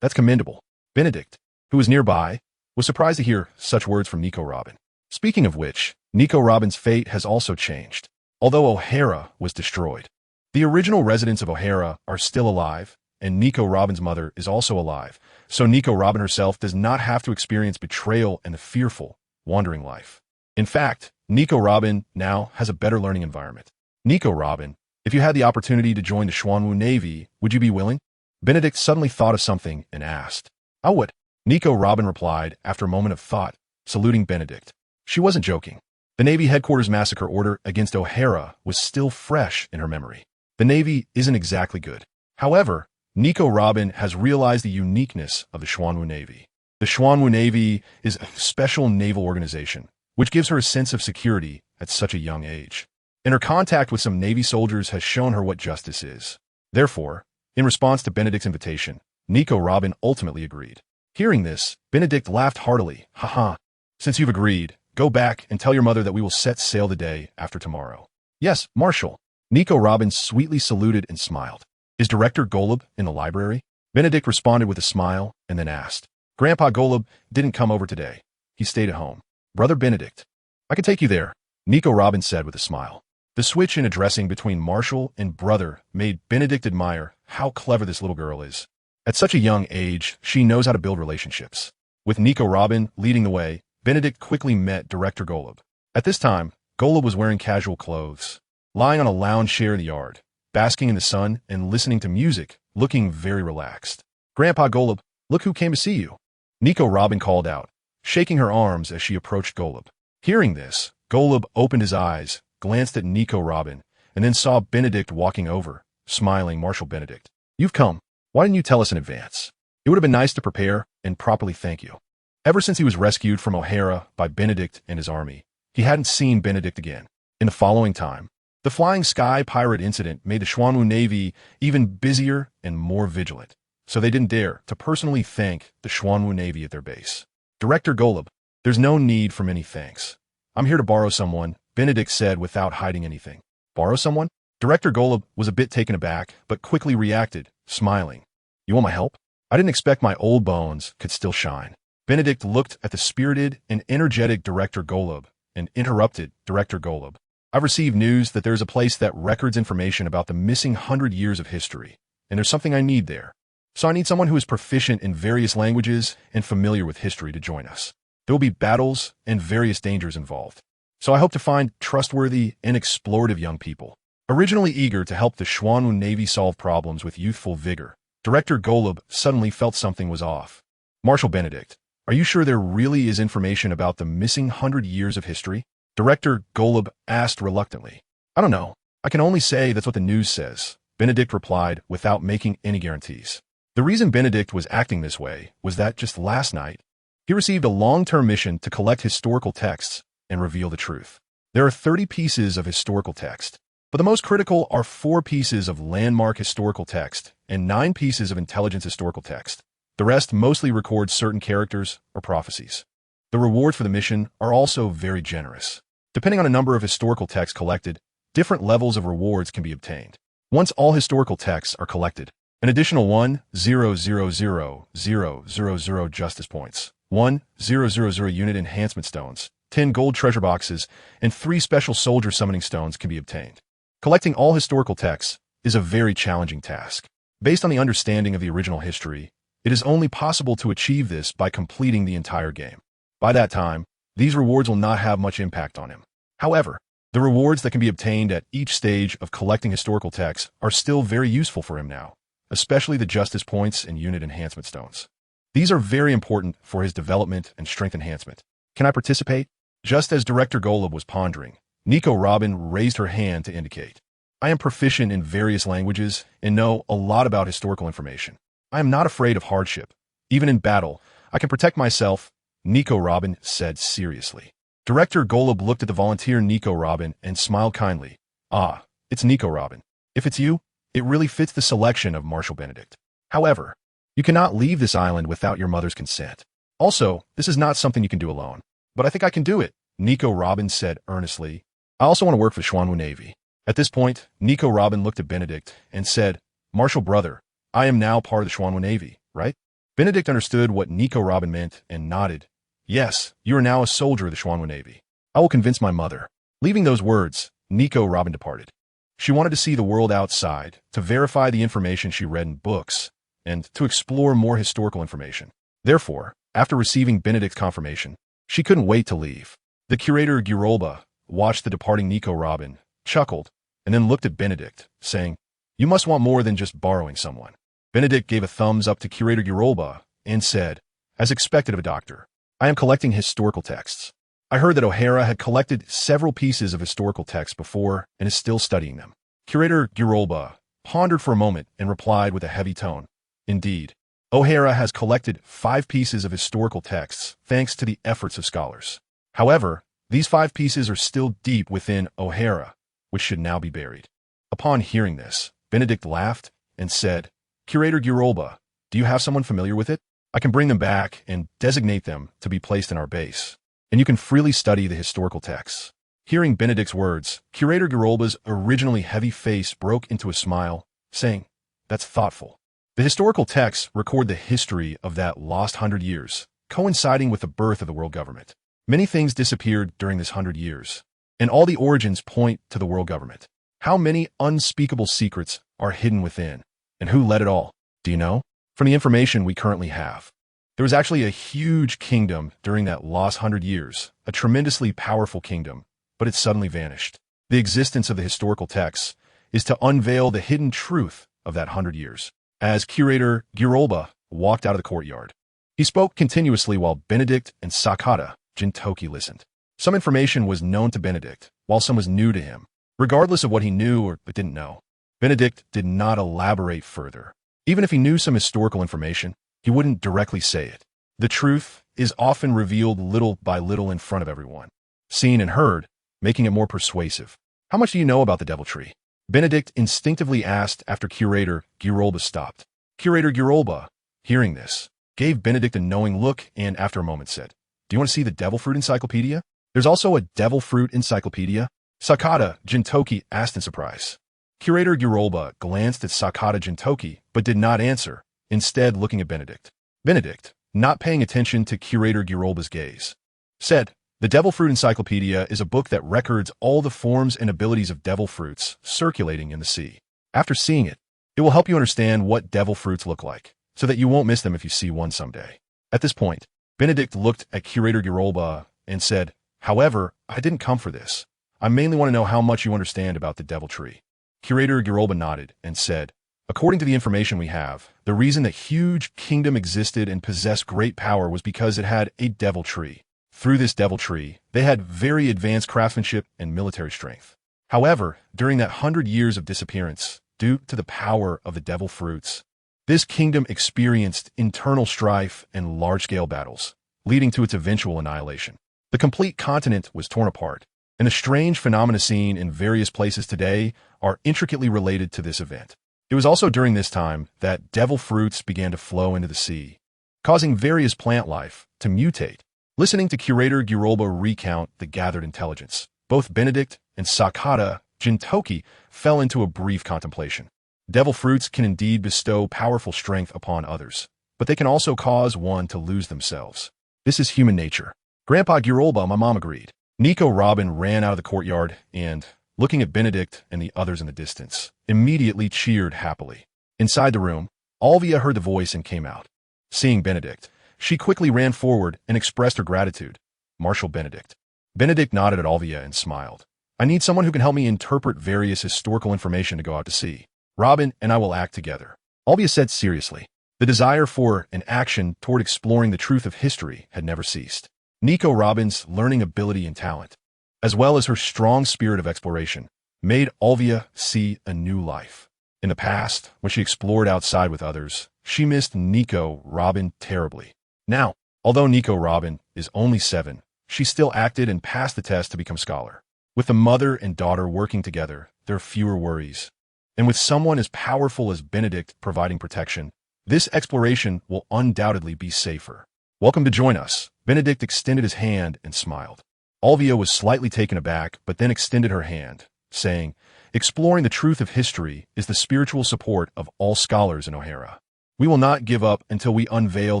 That's commendable." Benedict, who was nearby, was surprised to hear such words from Nico Robin. Speaking of which, Nico Robin's fate has also changed. Although O'Hara was destroyed, the original residents of O'Hara are still alive, and Nico Robin's mother is also alive, so Nico Robin herself does not have to experience betrayal and the fearful, wandering life. In fact, Nico Robin now has a better learning environment. Nico Robin, if you had the opportunity to join the Xuanwu Navy, would you be willing? Benedict suddenly thought of something and asked. "I would," Nico Robin replied after a moment of thought, saluting Benedict. She wasn't joking. The Navy headquarters massacre order against O'Hara was still fresh in her memory. The Navy isn't exactly good. However, Nico Robin has realized the uniqueness of the Xuanwu Navy. The Xuanwu Navy is a special naval organization, which gives her a sense of security at such a young age. And her contact with some Navy soldiers has shown her what justice is. Therefore, in response to Benedict's invitation, Nico Robin ultimately agreed. Hearing this, Benedict laughed heartily. "Haha, since you've agreed, go back and tell your mother that we will set sail the day after tomorrow." "Yes, Marshal." Nico Robin sweetly saluted and smiled. "Is Director Golub in the library?" Benedict responded with a smile and then asked. "Grandpa Golub didn't come over today. He stayed at home." "Brother Benedict, I can take you there," Nico Robin said with a smile. The switch in addressing between Marshal and brother made Benedict admire how clever this little girl is. At such a young age, she knows how to build relationships. With Nico Robin leading the way, Benedict quickly met Director Golub. At this time, Golub was wearing casual clothes, lying on a lounge chair in the yard, basking in the sun and listening to music, looking very relaxed. "Grandpa Golub, look who came to see you," Nico Robin called out, shaking her arms as she approached Golub. Hearing this, Golub opened his eyes, glanced at Nico Robin, and then saw Benedict walking over, smiling. "Marshal Benedict, you've come. Why didn't you tell us in advance? It would have been nice to prepare and properly thank you." Ever since he was rescued from O'Hara by Benedict and his army, he hadn't seen Benedict again. In the following time, the Flying Sky pirate incident made the Xuanwu Navy even busier and more vigilant, so they didn't dare to personally thank the Xuanwu Navy at their base. "Director Golub, there's no need for many thanks. I'm here to borrow someone," Benedict said without hiding anything. "Borrow someone?" Director Golub was a bit taken aback, but quickly reacted, smiling. "You want my help? I didn't expect my old bones could still shine." Benedict looked at the spirited and energetic Director Golub and interrupted Director Golub. "I've received news that there's a place that records information about the missing 100 years of history, and there's something I need there. So I need someone who is proficient in various languages and familiar with history to join us. There will be battles and various dangers involved. So I hope to find trustworthy and explorative young people, originally eager to help the Xuanwu Navy solve problems with youthful vigor." Director Golub suddenly felt something was off. "Marshal Benedict, are you sure there really is information about the missing 100 years of history?" Director Golub asked reluctantly. I don't know. I can only say that's what the news says, Benedict replied without making any guarantees. The reason Benedict was acting this way was that just last night, he received a long-term mission to collect historical texts and reveal the truth. There are 30 pieces of historical text, but the most critical are 4 pieces of landmark historical text and 9 pieces of intelligence historical text. The rest mostly record certain characters or prophecies. The rewards for the mission are also very generous. Depending on a number of historical texts collected, different levels of rewards can be obtained. Once all historical texts are collected, an additional 1,000,000 justice points, 1,000 unit enhancement stones, 10 gold treasure boxes, and 3 special soldier summoning stones can be obtained. Collecting all historical texts is a very challenging task. Based on the understanding of the original history, it is only possible to achieve this by completing the entire game. By that time, these rewards will not have much impact on him. However, the rewards that can be obtained at each stage of collecting historical texts are still very useful for him now, especially the justice points and unit enhancement stones. These are very important for his development and strength enhancement. Can I participate? Just as Director Golub was pondering, Nico Robin raised her hand to indicate. I am proficient in various languages and know a lot about historical information. I am not afraid of hardship. Even in battle, I can protect myself, Nico Robin said seriously. Director Golub looked at the volunteer Nico Robin and smiled kindly. Ah, it's Nico Robin. If it's you, it really fits the selection of Marshal Benedict. However, you cannot leave this island without your mother's consent. Also, this is not something you can do alone. But I think I can do it, Nico Robin said earnestly. I also want to work for the Xuanwu Navy. At this point, Nico Robin looked at Benedict and said, Marshal brother, I am now part of the Xuanwu Navy, right? Benedict understood what Nico Robin meant and nodded. Yes, you are now a soldier of the Xuanwu Navy. I will convince my mother. Leaving those words, Nico Robin departed. She wanted to see the world outside, to verify the information she read in books, and to explore more historical information. Therefore, after receiving Benedict's confirmation, she couldn't wait to leave. The curator Girolba watched the departing Nico Robin, chuckled, and then looked at Benedict, saying, You must want more than just borrowing someone. Benedict gave a thumbs up to curator Girolba and said, As expected of a doctor, I am collecting historical texts. I heard that O'Hara had collected several pieces of historical texts before and is still studying them. Curator Girolba pondered for a moment and replied with a heavy tone. Indeed, O'Hara has collected 5 pieces of historical texts thanks to the efforts of scholars. However, these 5 pieces are still deep within O'Hara, which should now be buried. Upon hearing this, Benedict laughed and said, Curator Girolba, do you have someone familiar with it? I can bring them back and designate them to be placed in our base, and you can freely study the historical texts. Hearing Benedict's words, Curator Girolba's originally heavy face broke into a smile, saying, That's thoughtful. The historical texts record the history of that lost 100 years, coinciding with the birth of the world government. Many things disappeared during this 100 years, and all the origins point to the world government. How many unspeakable secrets are hidden within, and who led it all? Do you know? From the information we currently have, there was actually a huge kingdom during that lost 100 years, a tremendously powerful kingdom, but it suddenly vanished. The existence of the historical texts is to unveil the hidden truth of that 100 years. As curator Girolba walked out of the courtyard, he spoke continuously while Benedict and Sakata Jintoki listened. Some information was known to Benedict, while some was new to him. Regardless of what he knew or didn't know, Benedict did not elaborate further. Even if he knew some historical information, he wouldn't directly say it. The truth is often revealed little by little in front of everyone, seen and heard, making it more persuasive. How much do you know about the Devil Tree? Benedict instinctively asked after Curator Girolba stopped. Curator Girolba, hearing this, gave Benedict a knowing look and after a moment said, Do you want to see the Devil Fruit Encyclopedia? There's also a Devil Fruit Encyclopedia? Sakata Jintoki asked in surprise. Curator Girolba glanced at Sakata Jintoki, but did not answer, instead looking at Benedict. Benedict, not paying attention to Curator Girolba's gaze, said, The Devil Fruit Encyclopedia is a book that records all the forms and abilities of devil fruits circulating in the sea. After seeing it, it will help you understand what devil fruits look like, so that you won't miss them if you see one someday. At this point, Benedict looked at Curator Girolba and said, However, I didn't come for this. I mainly want to know how much you understand about the Devil Tree. Curator Girolba nodded and said, According to the information we have, the reason that huge kingdom existed and possessed great power was because it had a devil tree. Through this devil tree, they had very advanced craftsmanship and military strength. However, during that 100 years of disappearance, due to the power of the devil fruits, this kingdom experienced internal strife and large-scale battles, leading to its eventual annihilation. The complete continent was torn apart, and the strange phenomena seen in various places today are intricately related to this event. It was also during this time that devil fruits began to flow into the sea, causing various plant life to mutate. Listening to Curator Girolba recount the gathered intelligence, both Benedict and Sakata Jintoki fell into a brief contemplation. Devil fruits can indeed bestow powerful strength upon others, but they can also cause one to lose themselves. This is human nature. Grandpa Girolba, my mom agreed. Nico Robin ran out of the courtyard and, looking at Benedict and the others in the distance, immediately cheered happily. Inside the room, Alvia heard the voice and came out. Seeing Benedict, she quickly ran forward and expressed her gratitude. Marshal Benedict. Benedict nodded at Alvia and smiled. I need someone who can help me interpret various historical information to go out to sea. Robin and I will act together. Alvia said seriously. The desire for an action toward exploring the truth of history had never ceased. Nico Robin's learning ability and talent, as well as her strong spirit of exploration, made Alvia see a new life. In the past, when she explored outside with others, she missed Nico Robin terribly. Now, although Nico Robin is only 7, she still acted and passed the test to become scholar. With the mother and daughter working together, there are fewer worries. And with someone as powerful as Benedict providing protection, this exploration will undoubtedly be safer. Welcome to join us. Benedict extended his hand and smiled. Alvia was slightly taken aback, but then extended her hand, saying, exploring the truth of history is the spiritual support of all scholars in O'Hara. We will not give up until we unveil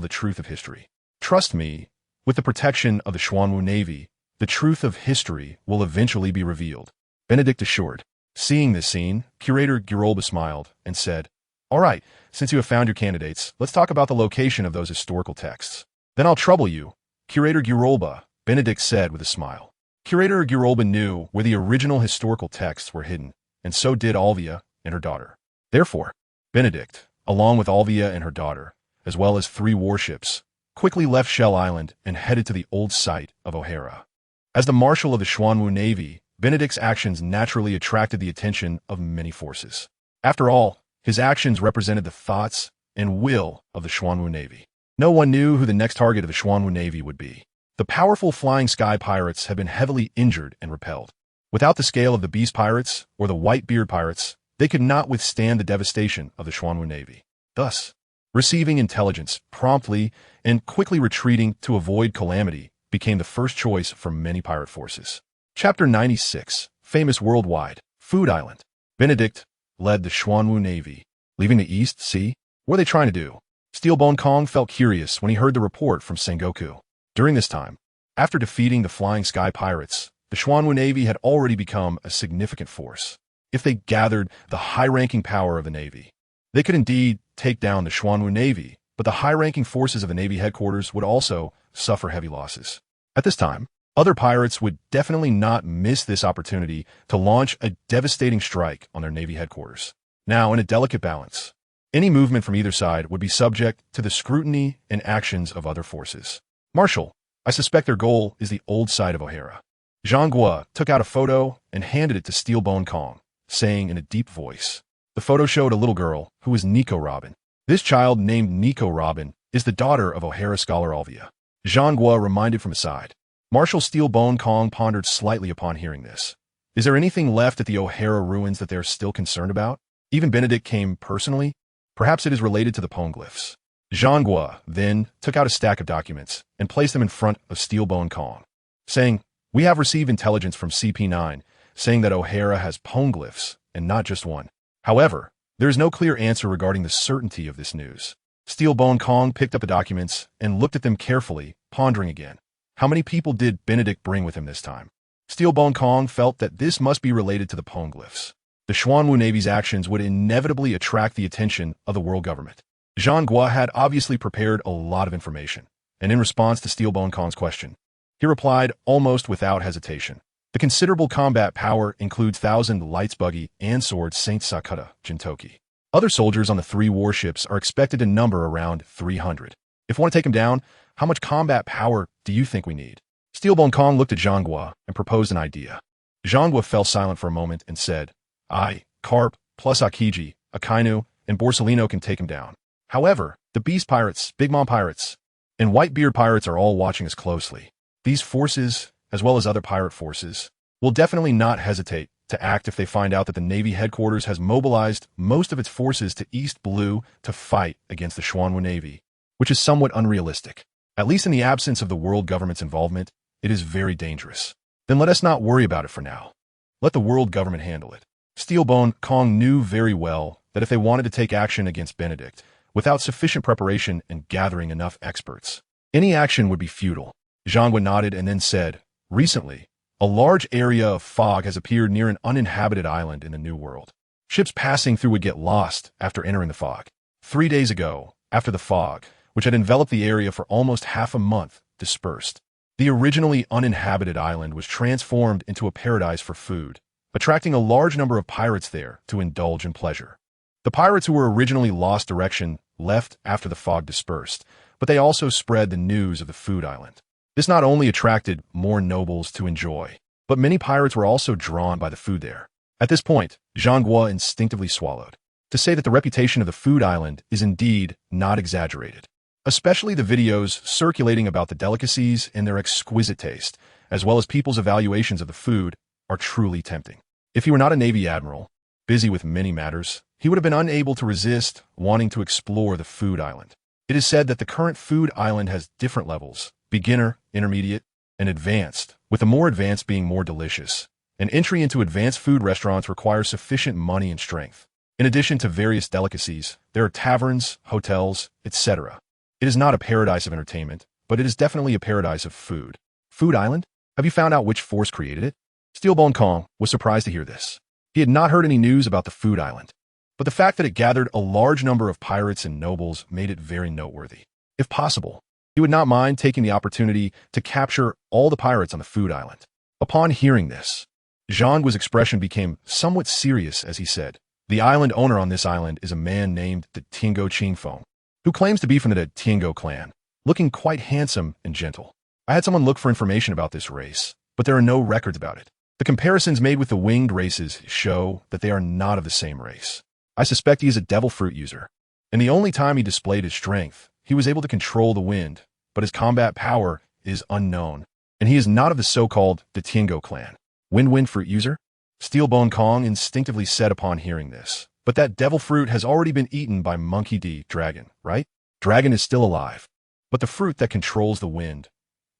the truth of history. Trust me, with the protection of the Xuanwu Navy, the truth of history will eventually be revealed, Benedict assured. Seeing this scene, Curator Girolba smiled and said, all right, since you have found your candidates, let's talk about the location of those historical texts. Then I'll trouble you, Curator Girolba, Benedict said with a smile. Curator Girolba knew where the original historical texts were hidden, and so did Alvia and her daughter. Therefore, Benedict, along with Alvia and her daughter, as well as 3 warships, quickly left Shell Island and headed to the old site of O'Hara. As the Marshal of the Xuanwu Navy, Benedict's actions naturally attracted the attention of many forces. After all, his actions represented the thoughts and will of the Xuanwu Navy. No one knew who the next target of the Xuanwu Navy would be. The powerful Flying Sky Pirates had been heavily injured and repelled. Without the scale of the Beast Pirates or the White-Beard Pirates, they could not withstand the devastation of the Xuanwu Navy. Thus, receiving intelligence promptly and quickly retreating to avoid calamity became the first choice for many pirate forces. Chapter 96, Famous Worldwide, Food Island. Benedict led the Xuanwu Navy, leaving the East Sea. What were they trying to do? Steelbone Kong felt curious when he heard the report from Sengoku. During this time, after defeating the Flying Sky Pirates, the Xuanwu Navy had already become a significant force. If they gathered the high-ranking power of the Navy, they could indeed take down the Xuanwu Navy, but the high-ranking forces of the Navy headquarters would also suffer heavy losses. At this time, other pirates would definitely not miss this opportunity to launch a devastating strike on their Navy headquarters. Now, in a delicate balance, any movement from either side would be subject to the scrutiny and actions of other forces. Marshal, I suspect their goal is the old site of O'Hara. Xuanwu took out a photo and handed it to Steelbone Kong, saying in a deep voice. The photo showed a little girl who was Nico Robin. This child, named Nico Robin, is the daughter of O'Hara scholar Alvia. Xuanwu reminded from aside. Marshal Steelbone Kong pondered slightly upon hearing this. Is there anything left at the O'Hara ruins that they are still concerned about? Even Benedict came personally? Perhaps it is related to the poneglyphs. Xuanwu then took out a stack of documents and placed them in front of Steelbone Kong, saying, we have received intelligence from CP9 saying that O'Hara has poneglyphs and not just one. However, there is no clear answer regarding the certainty of this news. Steelbone Kong picked up the documents and looked at them carefully, pondering again. How many people did Benedict bring with him this time? Steelbone Kong felt that this must be related to the poneglyphs. The Xuanwu Navy's actions would inevitably attract the attention of the world government. Xuanwu had obviously prepared a lot of information, and in response to Steelbone Kong's question, he replied almost without hesitation. The considerable combat power includes 1,000 lights buggy and swords Saint Sakata Jintoki. Other soldiers on the 3 warships are expected to number around 300. If we want to take them down, how much combat power do you think we need? Steelbone Kong looked at Xuanwu and proposed an idea. Xuanwu fell silent for a moment and said, I, Carp, plus Akiji, Akainu, and Borsalino can take him down. However, the Beast Pirates, Big Mom Pirates, and Whitebeard Pirates are all watching us closely. These forces, as well as other pirate forces, will definitely not hesitate to act if they find out that the Navy headquarters has mobilized most of its forces to East Blue to fight against the Xuanwu Navy, which is somewhat unrealistic. At least in the absence of the world government's involvement, it is very dangerous. Then let us not worry about it for now. Let the world government handle it. Steelbone Kong knew very well that if they wanted to take action against Benedict, without sufficient preparation and gathering enough experts, any action would be futile. Xuanwu nodded and then said, recently, a large area of fog has appeared near an uninhabited island in the New World. Ships passing through would get lost after entering the fog. 3 days ago, after the fog, which had enveloped the area for almost half a month, dispersed, the originally uninhabited island was transformed into a paradise for food, attracting a large number of pirates there to indulge in pleasure. The pirates who were originally lost direction left after the fog dispersed, but they also spread the news of the food island. This not only attracted more nobles to enjoy, but many pirates were also drawn by the food there. At this point, Xuanwu instinctively swallowed. To say that the reputation of the food island is indeed not exaggerated. Especially the videos circulating about the delicacies and their exquisite taste, as well as people's evaluations of the food, are truly tempting. If he were not a Navy admiral, busy with many matters, he would have been unable to resist wanting to explore the food island. It is said that the current food island has different levels, beginner, intermediate, and advanced, with the more advanced being more delicious. An entry into advanced food restaurants requires sufficient money and strength. In addition to various delicacies, there are taverns, hotels, etc. It is not a paradise of entertainment, but it is definitely a paradise of food. Food Island? Have you found out which force created it? Steelbone Kong was surprised to hear this. He had not heard any news about the Food Island, but the fact that it gathered a large number of pirates and nobles made it very noteworthy. If possible, he would not mind taking the opportunity to capture all the pirates on the Food Island. Upon hearing this, Xuanwu's expression became somewhat serious as he said, the island owner on this island is a man named the Tingo Qingfeng, who claims to be from the Tingo clan, looking quite handsome and gentle. I had someone look for information about this race, but there are no records about it. The comparisons made with the winged races show that they are not of the same race. I suspect he is a devil fruit user, and the only time he displayed his strength, he was able to control the wind, but his combat power is unknown, and he is not of the so-called the Tingo clan. Wind fruit user? Steelbone Kong instinctively said upon hearing this. But that devil fruit has already been eaten by Monkey D. Dragon, right? Dragon is still alive. But the fruit that controls the wind.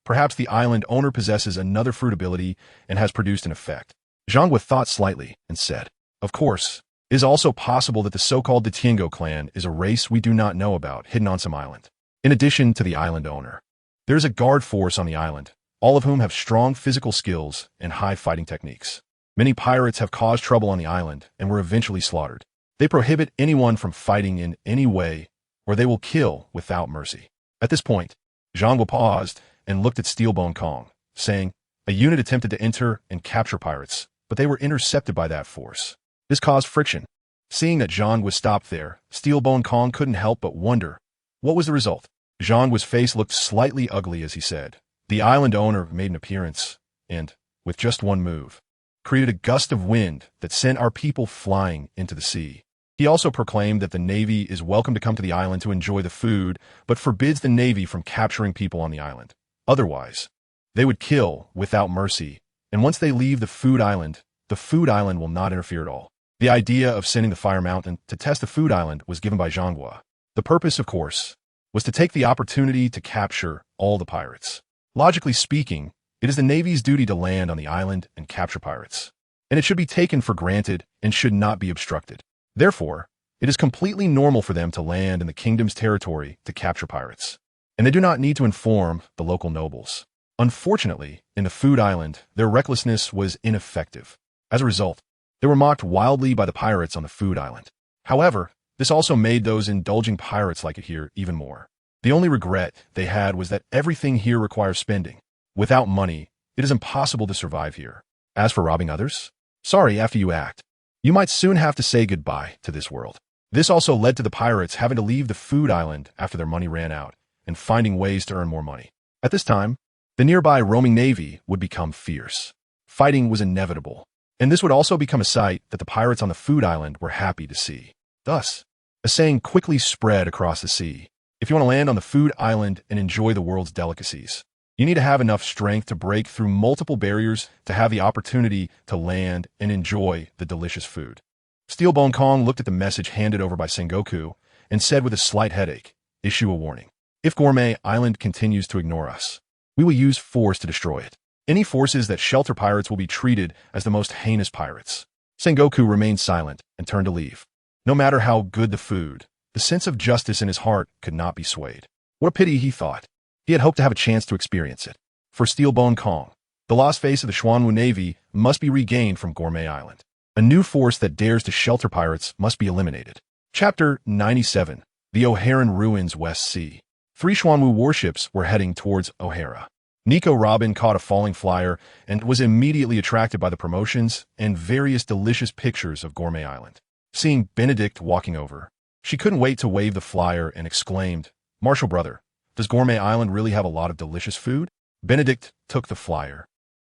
Perhaps the island owner possesses another fruit ability and has produced an effect. Xuanwu thought slightly and said, of course, it is also possible that the so-called the Tingo clan is a race we do not know about hidden on some island. In addition to the island owner, there is a guard force on the island, all of whom have strong physical skills and high fighting techniques. Many pirates have caused trouble on the island and were eventually slaughtered. They prohibit anyone from fighting in any way, or they will kill without mercy. At this point, Xuanwu paused and looked at Steelbone Kong, saying, a unit attempted to enter and capture pirates, but they were intercepted by that force. This caused friction. Seeing that Xuanwu stopped there, Steelbone Kong couldn't help but wonder, what was the result? Xuanwu's face looked slightly ugly as he said, the island owner made an appearance, and, with just one move, created a gust of wind that sent our people flying into the sea. He also proclaimed that the Navy is welcome to come to the island to enjoy the food, but forbids the Navy from capturing people on the island. Otherwise, they would kill without mercy, and once they leave the Food Island will not interfere at all. The idea of sending the Fire Mountain to test the Food Island was given by Xuanwu. The purpose, of course, was to take the opportunity to capture all the pirates. Logically speaking, it is the Navy's duty to land on the island and capture pirates, and it should be taken for granted and should not be obstructed. Therefore, it is completely normal for them to land in the kingdom's territory to capture pirates, and they do not need to inform the local nobles. Unfortunately, in the Food Island, their recklessness was ineffective. As a result, they were mocked wildly by the pirates on the Food Island. However, this also made those indulging pirates like it here even more. The only regret they had was that everything here requires spending. Without money, it is impossible to survive here. As for robbing others, sorry after you act. You might soon have to say goodbye to this world. This also led to the pirates having to leave the Food Island after their money ran out and finding ways to earn more money. At this time, The nearby roaming navy would become fierce. Fighting was inevitable, and this would also become a sight that the pirates on the food island were happy to see. Thus, a saying quickly spread across the sea. If you want to land on the food island and enjoy the world's delicacies, you need to have enough strength to break through multiple barriers to have the opportunity to land and enjoy the delicious food. Steelbone Kong looked at the message handed over by Sengoku and said with a slight headache, "Issue a warning. If Gourmet Island continues to ignore us, we will use force to destroy it. Any forces that shelter pirates will be treated as the most heinous pirates." Sengoku remained silent and turned to leave. No matter how good the food, the sense of justice in his heart could not be swayed. What a pity, he thought. He had hoped to have a chance to experience it. For Steelbone Kong, the lost face of the Xuanwu Navy must be regained from Gourmet Island. A new force that dares to shelter pirates must be eliminated. Chapter 97. The O'Haran Ruins, West Sea. 3 Xuanwu warships were heading towards O'Hara. Nico Robin caught a falling flyer and was immediately attracted by the promotions and various delicious pictures of Gourmet Island. Seeing Benedict walking over, she couldn't wait to wave the flyer and exclaimed, "Marshal brother, does Gourmet Island really have a lot of delicious food?" Benedict took the flyer,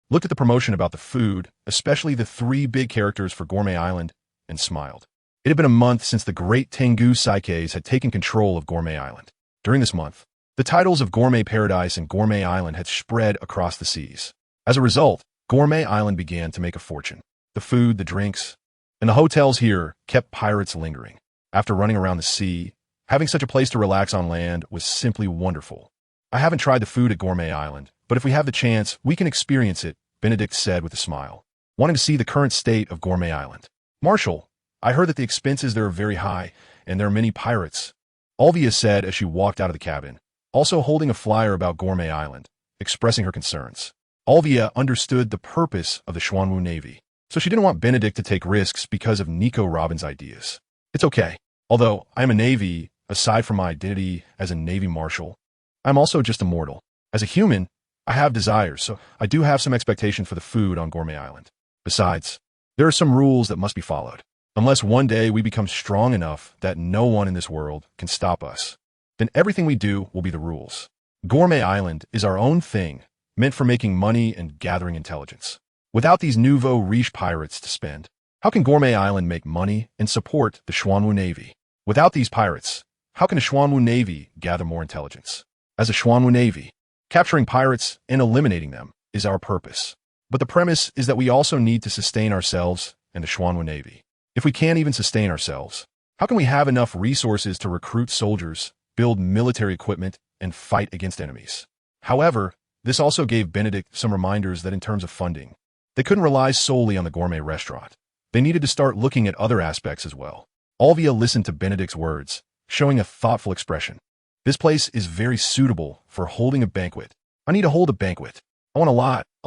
looked at the promotion about the food, especially the 3 big characters for Gourmet Island, and smiled. It had been a month since the great Tengu Saikes had taken control of Gourmet Island. During this month, the titles of Gourmet Paradise and Gourmet Island had spread across the seas. As a result, Gourmet Island began to make a fortune. The food, the drinks, and the hotels here kept pirates lingering. After running around the sea, having such a place to relax on land was simply wonderful. "I haven't tried the food at Gourmet Island, but if we have the chance, we can experience it," Benedict said with a smile, wanting to see the current state of Gourmet Island. "Marshal, I heard that the expenses there are very high, and there are many pirates," Olvia said as she walked out of the cabin, also holding a flyer about Gourmet Island, expressing her concerns. Olvia understood the purpose of the Xuanwu Navy, so she didn't want Benedict to take risks because of Nico Robin's ideas. "It's okay. Although I am a Navy, aside from my identity as a Navy Marshal, I'm also just a mortal. As a human, I have desires, so I do have some expectation for the food on Gourmet Island. Besides, there are some rules that must be followed. Unless one day we become strong enough that no one in this world can stop us, then everything we do will be the rules. Gourmet Island is our own thing, meant for making money and gathering intelligence. Without these nouveau riche pirates to spend, how can Gourmet Island make money and support the Xuanwu Navy? Without these pirates, how can the Xuanwu Navy gather more intelligence? As a Xuanwu Navy, capturing pirates and eliminating them is our purpose. But the premise is that we also need to sustain ourselves and the Xuanwu Navy. If we can't even sustain ourselves, how can we have enough resources to recruit soldiers, build military equipment, and fight against enemies?" However, this also gave Benedict some reminders that in terms of funding, they couldn't rely solely on the gourmet restaurant. They needed to start looking at other aspects as well. Olvia listened to Benedict's words, showing a thoughtful expression. "This place is very suitable for holding a banquet. I need to hold a banquet. I want a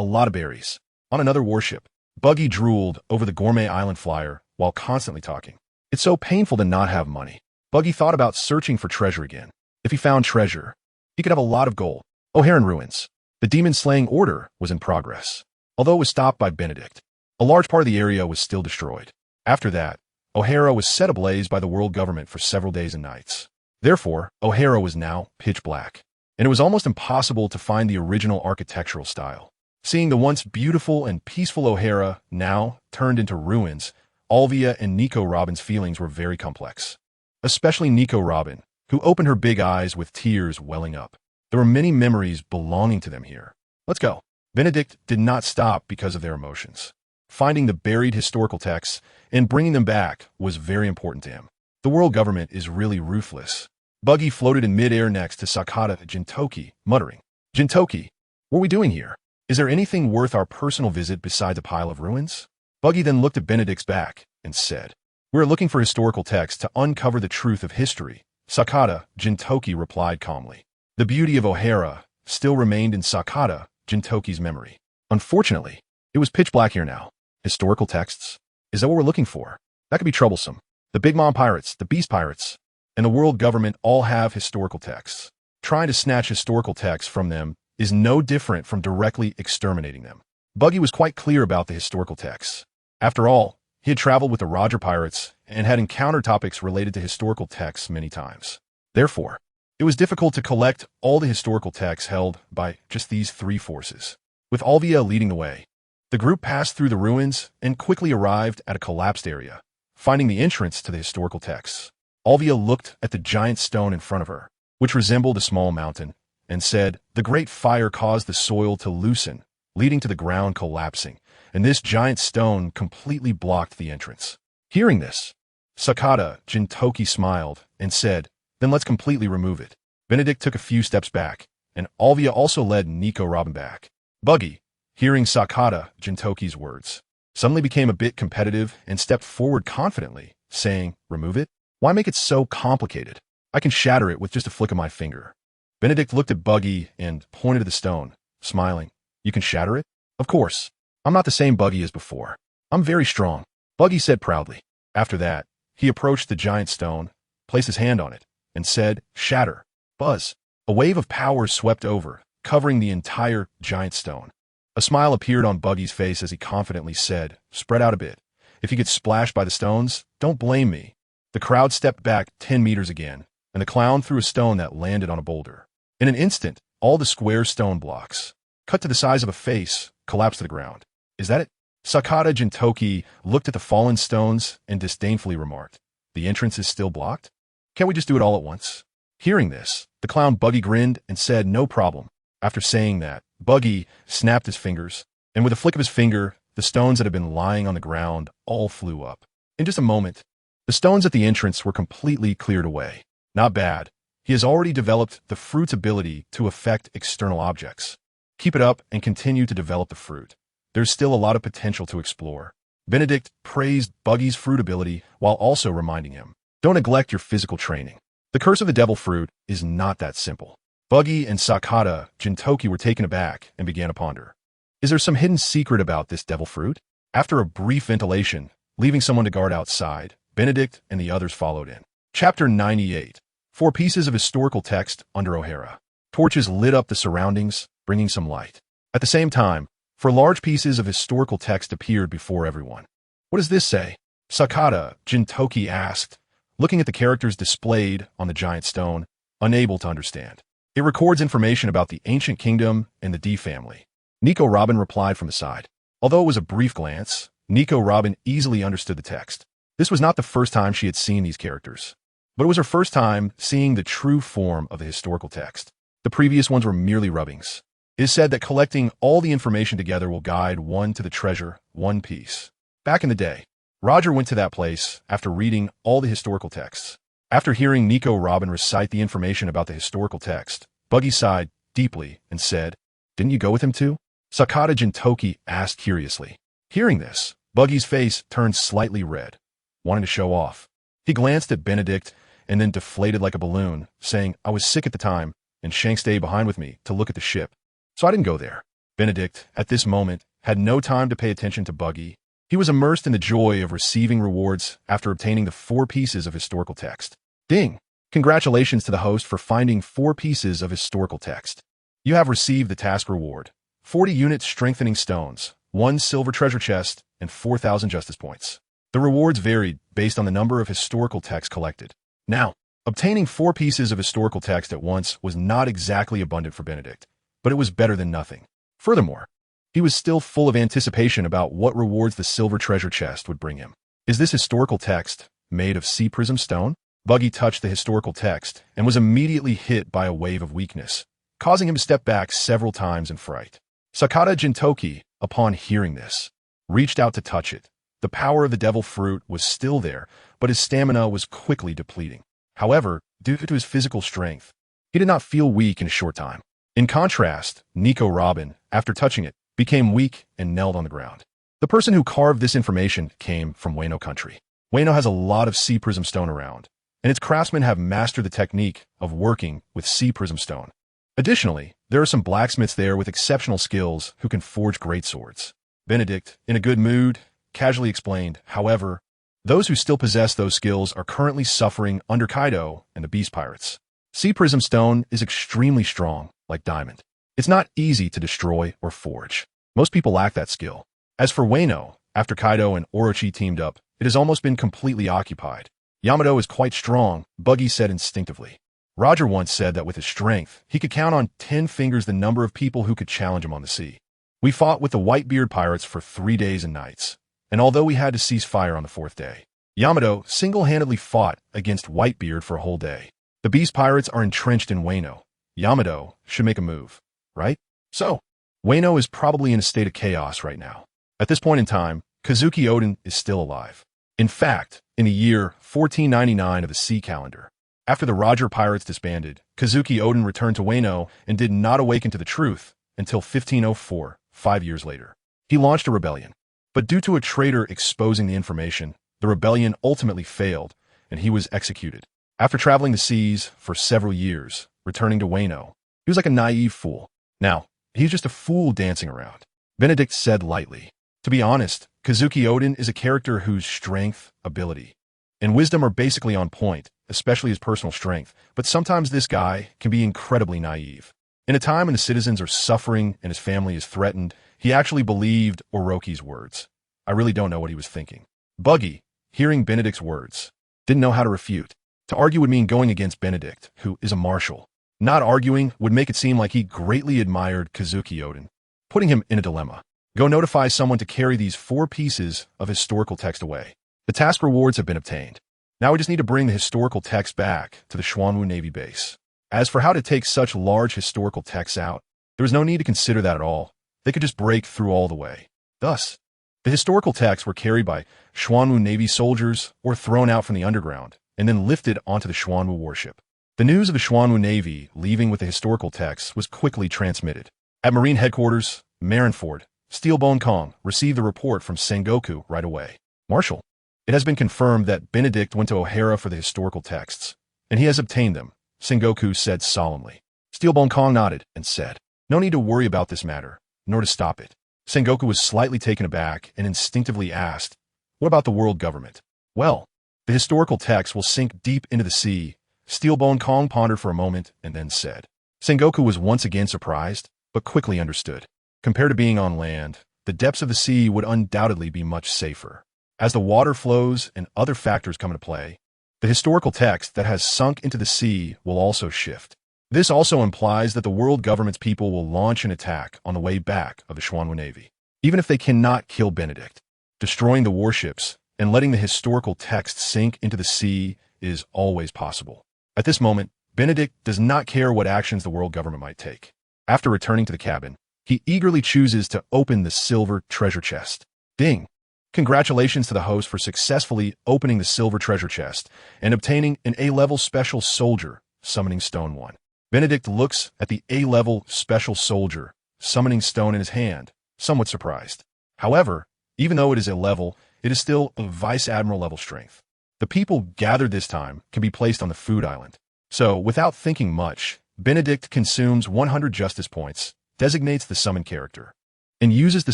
lot of berries." On another warship, Buggy drooled over the Gourmet Island flyer while constantly talking. It's so painful to not have money. Buggy thought about searching for treasure again. If he found treasure, he could have a lot of gold. O'Haran Ruins. The demon-slaying order was in progress. Although it was stopped by Benedict, a large part of the area was still destroyed. After that, O'Hara was set ablaze by the world government for several days and nights. Therefore, O'Hara was now pitch black, and it was almost impossible to find the original architectural style. Seeing the once beautiful and peaceful O'Hara now turned into ruins, Olvia and Nico Robin's feelings were very complex. Especially Nico Robin, who opened her big eyes with tears welling up. There were many memories belonging to them here. "Let's go." Benedict did not stop because of their emotions. Finding the buried historical texts and bringing them back was very important to him. The world government is really ruthless. Buggy floated in midair next to Sakata Jintoki, muttering, "Jintoki, what are we doing here? Is there anything worth our personal visit besides a pile of ruins?" Buggy then looked at Benedict's back and said, "We are looking for historical texts to uncover the truth of history." Sakata Jintoki replied calmly. The beauty of O'Hara still remained in Sakata Jintoki's memory. Unfortunately, it was pitch black here now. Historical texts? Is that what we're looking for? That could be troublesome. The Big Mom Pirates, the Beast Pirates, and the world government all have historical texts. Trying to snatch historical texts from them is no different from directly exterminating them. Buggy was quite clear about the historical texts. After all, he had traveled with the Roger Pirates and had encountered topics related to historical texts many times. Therefore, It was difficult to collect all the historical texts held by just these three forces. With Alvia leading the way, the group passed through the ruins and quickly arrived at a collapsed area, finding the entrance to the historical texts. Alvia looked at the giant stone in front of her, which resembled a small mountain, and said, "The great fire caused the soil to loosen, leading to the ground collapsing, and this giant stone completely blocked the entrance." Hearing this, Sakata Jintoki smiled and said, "Then let's completely remove it." Benedict took a few steps back, and Alvia also led Nico Robin back. Buggy, hearing Sakata Jintoki's words, suddenly became a bit competitive and stepped forward confidently, saying, "Remove it? Why make it so complicated? I can shatter it with just a flick of my finger." Benedict looked at Buggy and pointed to the stone, smiling. "You can shatter it? Of course. I'm not the same Buggy as before. I'm very strong," Buggy said proudly. After that, he approached the giant stone, placed his hand on it, and said, "Shatter." Buzz. A wave of power swept over, covering the entire giant stone. A smile appeared on Buggy's face as he confidently said, "Spread out a bit. If you get splashed by the stones, don't blame me." The crowd stepped back 10 meters again, and the clown threw a stone that landed on a boulder. In an instant, all the square stone blocks, cut to the size of a face, collapsed to the ground. "Is that it?" Sakata Jintoki looked at the fallen stones and disdainfully remarked, "The entrance is still blocked? Can't we just do it all at once?" Hearing this, the clown Buggy grinned and said, "No problem." After saying that, Buggy snapped his fingers, and with a flick of his finger, the stones that had been lying on the ground all flew up. In just a moment, the stones at the entrance were completely cleared away. Not bad. He has already developed the fruit's ability to affect external objects. Keep it up and continue to develop the fruit. There's still a lot of potential to explore. Benedict praised Buggy's fruit ability while also reminding him, "Don't neglect your physical training. The curse of the devil fruit is not that simple." Buggy and Sakata Jintoki were taken aback and began to ponder. Is there some hidden secret about this devil fruit? After a brief ventilation, leaving someone to guard outside, Benedict and the others followed in. Chapter 98. 4 pieces of historical text under O'Hara. Torches lit up the surroundings, bringing some light. At the same time, 4 large pieces of historical text appeared before everyone. "What does this say?" Sakata Jintoki asked, looking at the characters displayed on the giant stone, unable to understand. "It records information about the ancient kingdom and the D family." Nico Robin replied from the side. Although it was a brief glance, Nico Robin easily understood the text. This was not the first time she had seen these characters, but it was her first time seeing the true form of the historical text. The previous ones were merely rubbings. It is said that collecting all the information together will guide one to the treasure, One Piece. Back in the day, Roger went to that place after reading all the historical texts. After hearing Nico Robin recite the information about the historical text, Buggy sighed deeply and said, "Didn't you go with him too?" Sakata Jintoki asked curiously. Hearing this, Buggy's face turned slightly red, wanting to show off. He glanced at Benedict and then deflated like a balloon, saying, "I was sick at the time, and Shank stayed behind with me to look at the ship, so I didn't go there." Benedict, at this moment, had no time to pay attention to Buggy. He was immersed in the joy of receiving rewards after obtaining the 4 pieces of historical text. Ding! Congratulations to the host for finding 4 pieces of historical text. You have received the task reward: 40 units strengthening stones, 1 silver treasure chest, and 4,000 justice points. The rewards varied based on the number of historical texts collected. Now, obtaining 4 pieces of historical text at once was not exactly abundant for Benedict, but it was better than nothing. Furthermore, he was still full of anticipation about what rewards the silver treasure chest would bring him. Is this historical text made of sea prism stone? Buggy touched the historical text and was immediately hit by a wave of weakness, causing him to step back several times in fright. Sakata Jintoki, upon hearing this, reached out to touch it. The power of the devil fruit was still there, but his stamina was quickly depleting. However, due to his physical strength, he did not feel weak in a short time. In contrast, Nico Robin, after touching it, became weak and knelt on the ground. The person who carved this information came from Wano country. Wano has a lot of sea prism stone around, and its craftsmen have mastered the technique of working with sea prism stone. Additionally, there are some blacksmiths there with exceptional skills who can forge great swords. Benedict, in a good mood, casually explained, however, those who still possess those skills are currently suffering under Kaido and the Beast Pirates. Sea prism stone is extremely strong, like diamond. It's not easy to destroy or forge. Most people lack that skill. As for Wano, after Kaido and Orochi teamed up, it has almost been completely occupied. Yamato is quite strong, Buggy said instinctively. Roger once said that with his strength, he could count on 10 fingers the number of people who could challenge him on the sea. We fought with the Whitebeard pirates for 3 days and nights, and although we had to cease fire on the 4th day, Yamato single-handedly fought against Whitebeard for a whole day. The Beast Pirates are entrenched in Wano. Yamato should make a move, right? So, Wano is probably in a state of chaos right now. At this point in time, Kazuki Oden is still alive. In fact, in the year 1499 of the sea calendar, after the Roger pirates disbanded, Kazuki Oden returned to Wano and did not awaken to the truth until 1504, 5 years later. He launched a rebellion, but due to a traitor exposing the information, the rebellion ultimately failed, and he was executed. After traveling the seas for several years, returning to Wano, he was like a naive fool. Now, he's just a fool dancing around. Benedict said lightly. To be honest, Kazuki Oden is a character whose strength, ability, and wisdom are basically on point, especially his personal strength, but sometimes this guy can be incredibly naive. In a time when the citizens are suffering and his family is threatened, he actually believed Orochi's words. I really don't know what he was thinking. Buggy, hearing Benedict's words, didn't know how to refute. To argue would mean going against Benedict, who is a marshal. Not arguing would make it seem like he greatly admired Kazuki Oden, putting him in a dilemma. Go notify someone to carry these 4 pieces of historical text away. The task rewards have been obtained. Now we just need to bring the historical text back to the Xuanwu Navy base. As for how to take such large historical texts out, there was no need to consider that at all. They could just break through all the way. Thus, the historical texts were carried by Xuanwu Navy soldiers or thrown out from the underground and then lifted onto the Xuanwu warship. The news of the Xuanwu Navy leaving with the historical texts was quickly transmitted. At Marine Headquarters, Marineford, Steelbone Kong received the report from Sengoku right away. Marshal, it has been confirmed that Benedict went to O'Hara for the historical texts, and he has obtained them, Sengoku said solemnly. Steelbone Kong nodded and said, no need to worry about this matter, nor to stop it. Sengoku was slightly taken aback and instinctively asked, what about the world government? Well, the historical texts will sink deep into the sea. Steelbone Kong pondered for a moment and then said. Sengoku was once again surprised, but quickly understood. Compared to being on land, the depths of the sea would undoubtedly be much safer. As the water flows and other factors come into play, the historical text that has sunk into the sea will also shift. This also implies that the world government's people will launch an attack on the way back of the Xuanwu Navy. Even if they cannot kill Benedict, destroying the warships and letting the historical text sink into the sea is always possible. At this moment, Benedict does not care what actions the world government might take. After returning to the cabin, he eagerly chooses to open the silver treasure chest. Ding! Congratulations to the host for successfully opening the silver treasure chest and obtaining an A-level special soldier summoning stone 1. Benedict looks at the A-level special soldier summoning stone in his hand, somewhat surprised. However, even though it is a level, it is still of Vice Admiral level strength. The people gathered this time can be placed on the food island. So, without thinking much, Benedict consumes 100 justice points, designates the summoned character, and uses the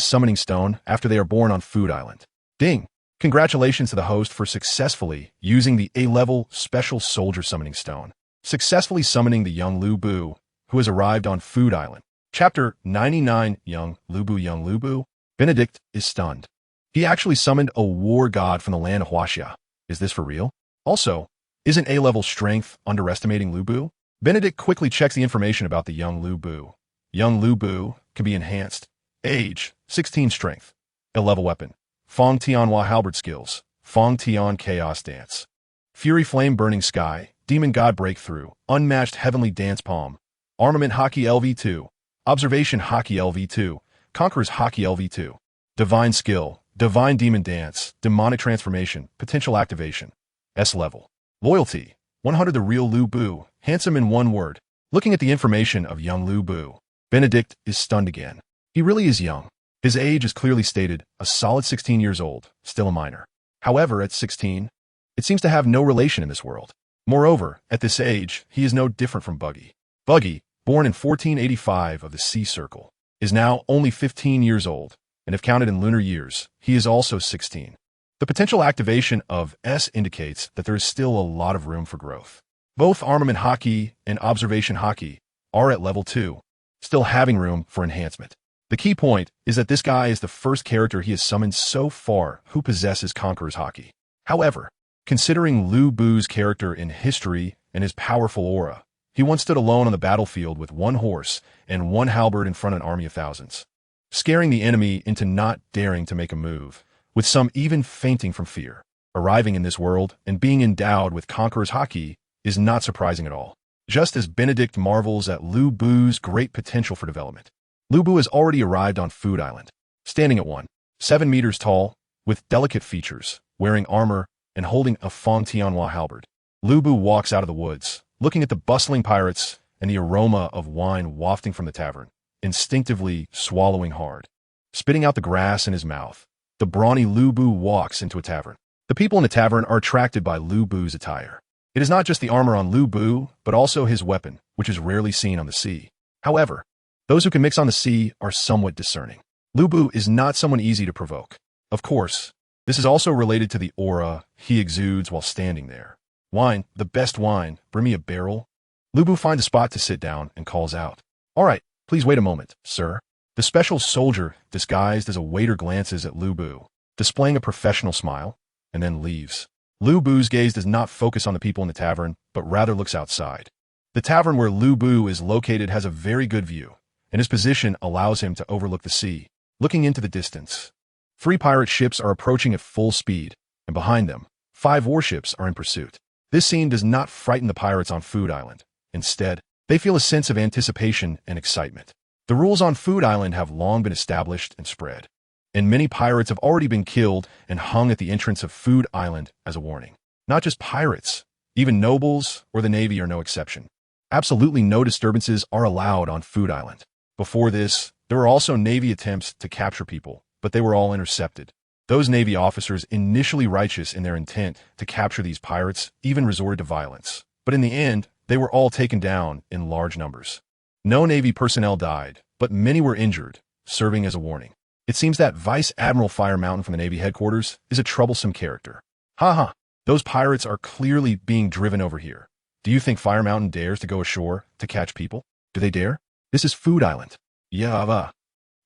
summoning stone after they are born on Food Island. Ding! Congratulations to the host for successfully using the A-level special soldier summoning stone, successfully summoning the young Lu Bu, who has arrived on Food Island. Chapter 99 Young Lu Bu. Benedict is stunned. He actually summoned a war god from the land of Huaxia. Is this for real? Also, isn't A-level strength underestimating Lu Bu? Benedict quickly checks the information about the young Lu Bu. Young Lu Bu can be enhanced. Age, 16 strength. A-level weapon. Fong Tianhua halberd skills. Fong Tian chaos dance. Fury flame burning sky. Demon god breakthrough. Unmatched heavenly dance palm. Armament hockey LV2. Observation hockey LV2. Conqueror's hockey LV2. Divine skill. Divine demon dance. Demonic transformation. Potential activation. S level. Loyalty. 100 The real Lu Bu. Handsome in one word. Looking at the information of young Lu Bu, Benedict is stunned again. He really is young. His age is clearly stated, a solid 16 years old, still a minor. However, at 16, it seems to have no relation in this world. Moreover, at this age, he is no different from Buggy. Buggy, born in 1485 of the Sea Circle, is now only 15 years old, and if counted in lunar years, he is also 16. The potential activation of S indicates that there is still a lot of room for growth. Both Armament Hockey and Observation Hockey are at level 2, still having room for enhancement. The key point is that this guy is the first character he has summoned so far who possesses Conqueror's Hockey. However, considering Lu Bu's character in history and his powerful aura, He once stood alone on the battlefield with one horse and one halberd in front of an army of thousands, scaring the enemy into not daring to make a move, with some even fainting from fear. Arriving in this world and being endowed with conqueror's haki is not surprising at all. Just as Benedict marvels at Lu Bu's great potential for development. Lu Bu has already arrived on Food Island, standing at 7 meters tall, with delicate features, wearing armor, and holding a Fong Tianhua halberd. Lu Bu walks out of the woods, looking at the bustling pirates and the aroma of wine wafting from the tavern, instinctively swallowing hard. Spitting out the grass in his mouth, the brawny Lu Bu walks into a tavern. The people in the tavern are attracted by Lu Bu's attire. It is not just the armor on Lu Bu, but also his weapon, which is rarely seen on the sea. However, those who can mix on the sea are somewhat discerning. Lu Bu is not someone easy to provoke. Of course, this is also related to the aura he exudes while standing there. Wine, the best wine, bring me a barrel. Lu Bu finds a spot to sit down and calls out. All right, please wait a moment, sir. The special soldier, disguised as a waiter, glances at Lu Bu, displaying a professional smile, and then leaves. Lu Bu's gaze does not focus on the people in the tavern, but rather looks outside. The tavern where Lu Bu is located has a very good view, and his position allows him to overlook the sea, looking into the distance. 3 pirate ships are approaching at full speed, and behind them, 5 warships are in pursuit. This scene does not frighten the pirates on Food Island. Instead, they feel a sense of anticipation and excitement. The rules on Food Island have long been established and spread, and many pirates have already been killed and hung at the entrance of Food Island as a warning. Not just pirates, even nobles or the Navy are no exception. Absolutely no disturbances are allowed on Food Island. Before this, there were also Navy attempts to capture people, but they were all intercepted. Those Navy officers, initially righteous in their intent to capture these pirates, even resorted to violence. But in the end, they were all taken down in large numbers. No Navy personnel died, but many were injured, serving as a warning. It seems that Vice Admiral Fire Mountain from the Navy headquarters is a troublesome character. Haha, those pirates are clearly being driven over here. Do you think Fire Mountain dares to go ashore to catch people? Do they dare? This is Food Island. Yeah,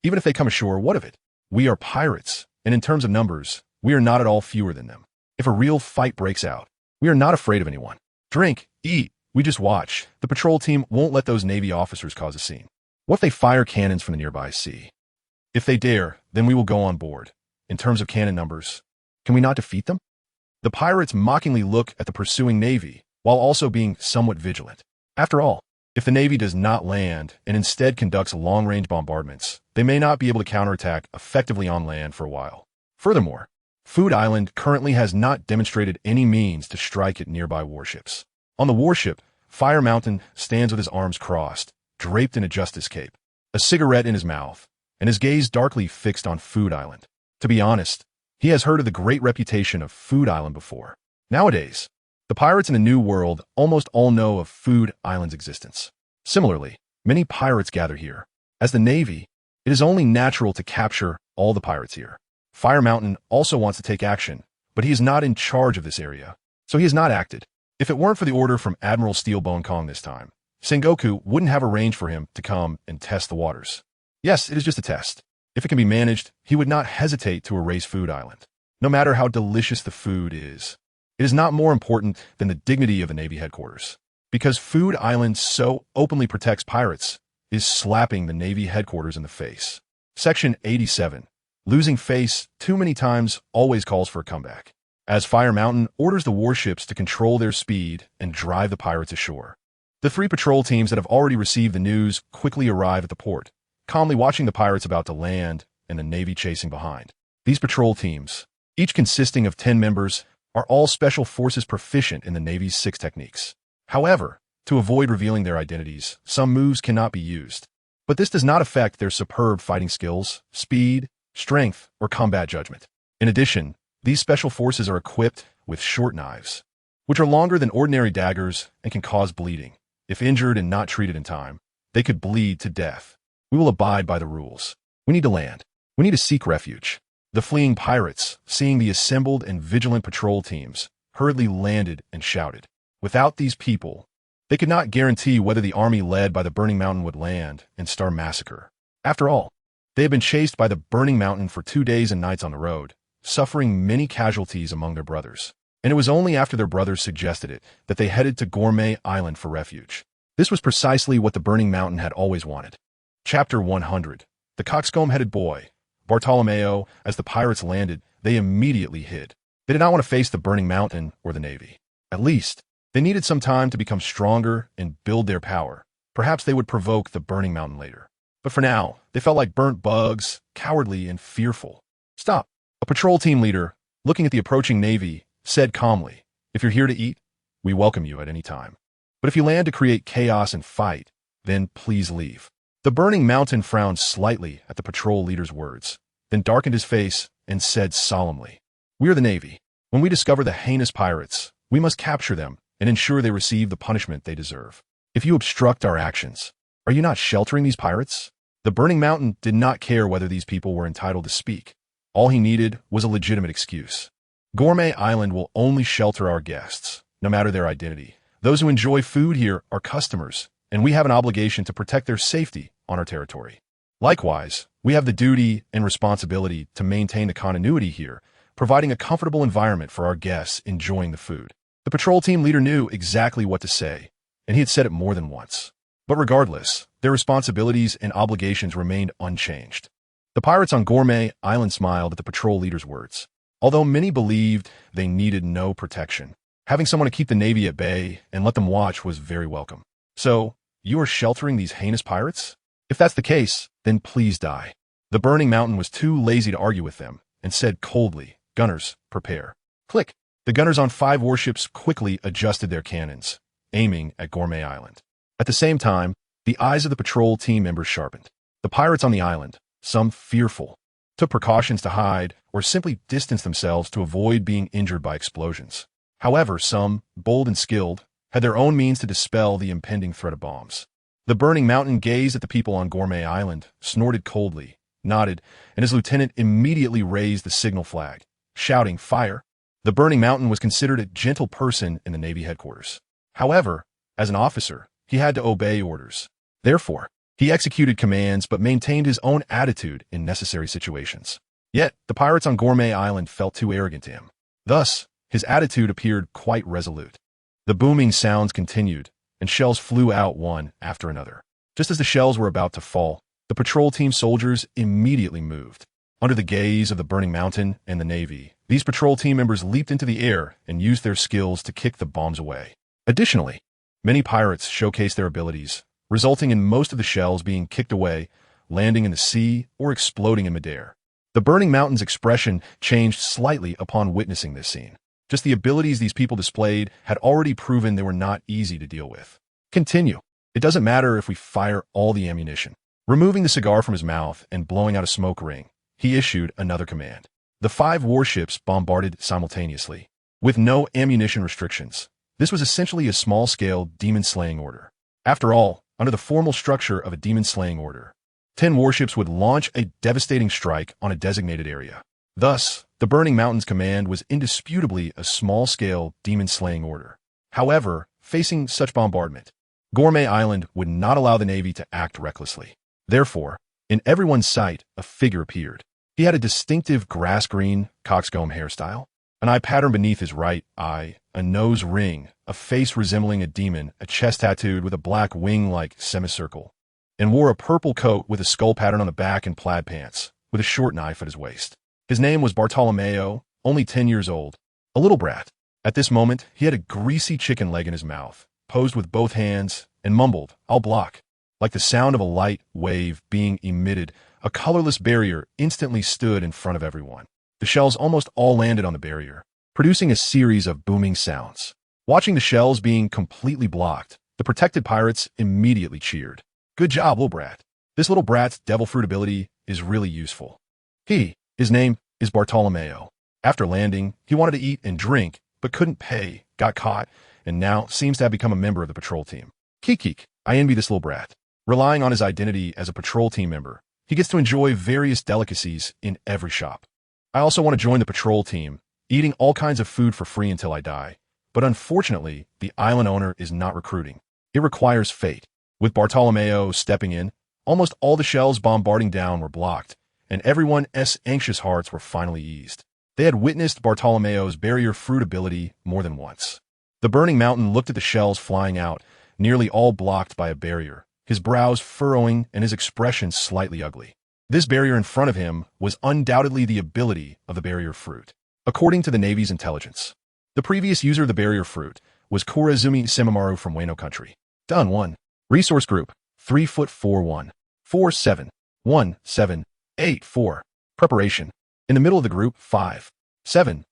even if they come ashore, what of it? We are pirates, and in terms of numbers, we are not at all fewer than them. If a real fight breaks out, we are not afraid of anyone. Drink, eat, we just watch. The patrol team won't let those Navy officers cause a scene. What if they fire cannons from the nearby sea? If they dare, then we will go on board. In terms of cannon numbers, can we not defeat them? The pirates mockingly look at the pursuing Navy, while also being somewhat vigilant. After all, if the Navy does not land and instead conducts long-range bombardments, they may not be able to counterattack effectively on land for a while. Furthermore, Food Island currently has not demonstrated any means to strike at nearby warships. On the warship, Fire Mountain stands with his arms crossed, draped in a justice cape, a cigarette in his mouth, and his gaze darkly fixed on Food Island. To be honest, he has heard of the great reputation of Food Island before. Nowadays, the pirates in the New World almost all know of Food Island's existence. Similarly, many pirates gather here. As the Navy, it is only natural to capture all the pirates here. Fire Mountain also wants to take action, but he is not in charge of this area, so he has not acted. If it weren't for the order from Admiral Steelbone Kong this time, Sengoku wouldn't have arranged for him to come and test the waters. Yes, it is just a test. If it can be managed, he would not hesitate to erase Food Island, no matter how delicious the food is. It is not more important than the dignity of the Navy headquarters. Because Food Island so openly protects pirates, is slapping the Navy headquarters in the face. Section 87. Losing face too many times always calls for a comeback. As Fire Mountain orders the warships to control their speed and drive the pirates ashore. The 3 patrol teams that have already received the news quickly arrive at the port, calmly watching the pirates about to land and the Navy chasing behind. These patrol teams, each consisting of 10 members, are all special forces proficient in the Navy's 6 techniques. However, to avoid revealing their identities, some moves cannot be used. But this does not affect their superb fighting skills, speed, strength, or combat judgment. In addition, these special forces are equipped with short knives, which are longer than ordinary daggers and can cause bleeding. If injured and not treated in time, they could bleed to death. We will abide by the rules. We need to land. We need to seek refuge. The fleeing pirates, seeing the assembled and vigilant patrol teams, hurriedly landed and shouted. Without these people, they could not guarantee whether the army led by the Burning Mountain would land and start massacre. After all, they had been chased by the Burning Mountain for 2 days and nights on the road, suffering many casualties among their brothers. And it was only after their brothers suggested it that they headed to Gourmet Island for refuge. This was precisely what the Burning Mountain had always wanted. Chapter 100. The coxcomb-headed boy. Bartolomeo, as the pirates landed, they immediately hid. They did not want to face the Burning Mountain or the Navy. At least, they needed some time to become stronger and build their power. Perhaps they would provoke the Burning Mountain later. But for now, they felt like burnt bugs, cowardly and fearful. Stop. A patrol team leader, looking at the approaching Navy, said calmly, "If you're here to eat, we welcome you at any time. But if you land to create chaos and fight, then please leave." The Burning Mountain frowned slightly at the patrol leader's words, then darkened his face and said solemnly, "We are the Navy. When we discover the heinous pirates, we must capture them and ensure they receive the punishment they deserve. If you obstruct our actions, are you not sheltering these pirates?" The Burning Mountain did not care whether these people were entitled to speak. All he needed was a legitimate excuse. Gourmet Island will only shelter our guests, no matter their identity. Those who enjoy food here are customers, and we have an obligation to protect their safety on our territory. Likewise, we have the duty and responsibility to maintain the continuity here, providing a comfortable environment for our guests enjoying the food. The patrol team leader knew exactly what to say, and he had said it more than once. But regardless, their responsibilities and obligations remained unchanged. The pirates on Gourmet Island smiled at the patrol leader's words. Although many believed they needed no protection, having someone to keep the Navy at bay and let them watch was very welcome. "So, you are sheltering these heinous pirates? If that's the case, then please die." The Burning Mountain was too lazy to argue with them and said coldly, "Gunners, prepare." Click. The gunners on 5 warships quickly adjusted their cannons, aiming at Gourmet Island. At the same time, the eyes of the patrol team members sharpened. The pirates on the island, some fearful, took precautions to hide or simply distanced themselves to avoid being injured by explosions. However, some, bold and skilled, had their own means to dispel the impending threat of bombs. The Burning Mountain gazed at the people on Gourmet Island, snorted coldly, nodded, and his lieutenant immediately raised the signal flag, shouting, "Fire!" The Burning Mountain was considered a gentle person in the Navy headquarters. However, as an officer, he had to obey orders. Therefore, he executed commands but maintained his own attitude in necessary situations. Yet, the pirates on Gourmet Island felt too arrogant to him. Thus, his attitude appeared quite resolute. The booming sounds continued, and shells flew out one after another. Just as the shells were about to fall, the patrol team soldiers immediately moved. Under the gaze of the Burning Mountain and the Navy, these patrol team members leaped into the air and used their skills to kick the bombs away. Additionally, many pirates showcased their abilities, resulting in most of the shells being kicked away, landing in the sea, or exploding in midair. The Burning Mountain's expression changed slightly upon witnessing this scene. Just the abilities these people displayed had already proven they were not easy to deal with. "Continue. It doesn't matter if we fire all the ammunition." Removing the cigar from his mouth and blowing out a smoke ring, he issued another command. The 5 warships bombarded simultaneously, with no ammunition restrictions. This was essentially a small-scale demon-slaying order. After all, under the formal structure of a demon-slaying order, 10 warships would launch a devastating strike on a designated area. Thus, the Burning Mountain's command was indisputably a small-scale demon-slaying order. However, facing such bombardment, Gourmet Island would not allow the Navy to act recklessly. Therefore, in everyone's sight, a figure appeared. He had a distinctive grass-green coxcomb hairstyle, an eye pattern beneath his right eye, a nose ring, a face resembling a demon, a chest tattooed with a black wing-like semicircle, and wore a purple coat with a skull pattern on the back and plaid pants, with a short knife at his waist. His name was Bartolomeo, only 10 years old, a little brat. At this moment, he had a greasy chicken leg in his mouth, posed with both hands, and mumbled, "I'll block." Like the sound of a light wave being emitted, a colorless barrier instantly stood in front of everyone. The shells almost all landed on the barrier, producing a series of booming sounds. Watching the shells being completely blocked, the protected pirates immediately cheered. "Good job, little brat. This little brat's devil fruit ability is really useful." His name is Bartolomeo. After landing, he wanted to eat and drink, but couldn't pay, got caught, and now seems to have become a member of the patrol team. Kikik, I envy this little brat. Relying on his identity as a patrol team member, he gets to enjoy various delicacies in every shop. I also want to join the patrol team, eating all kinds of food for free until I die. But unfortunately, the island owner is not recruiting. It requires fate. With Bartolomeo stepping in, almost all the shells bombarding down were blocked, and everyone's anxious hearts were finally eased. They had witnessed Bartolomeo's barrier fruit ability more than once. The Burning Mountain looked at the shells flying out nearly all blocked by a barrier, his brows furrowing and his expression slightly ugly. This barrier in front of him was undoubtedly the ability of the barrier fruit. According to the Navy's intelligence, the previous user of the barrier fruit was Korazumi Semimaru from Wano Country. Done 1. Resource Group 3'4'1", Preparation. In the middle of the group 5'7",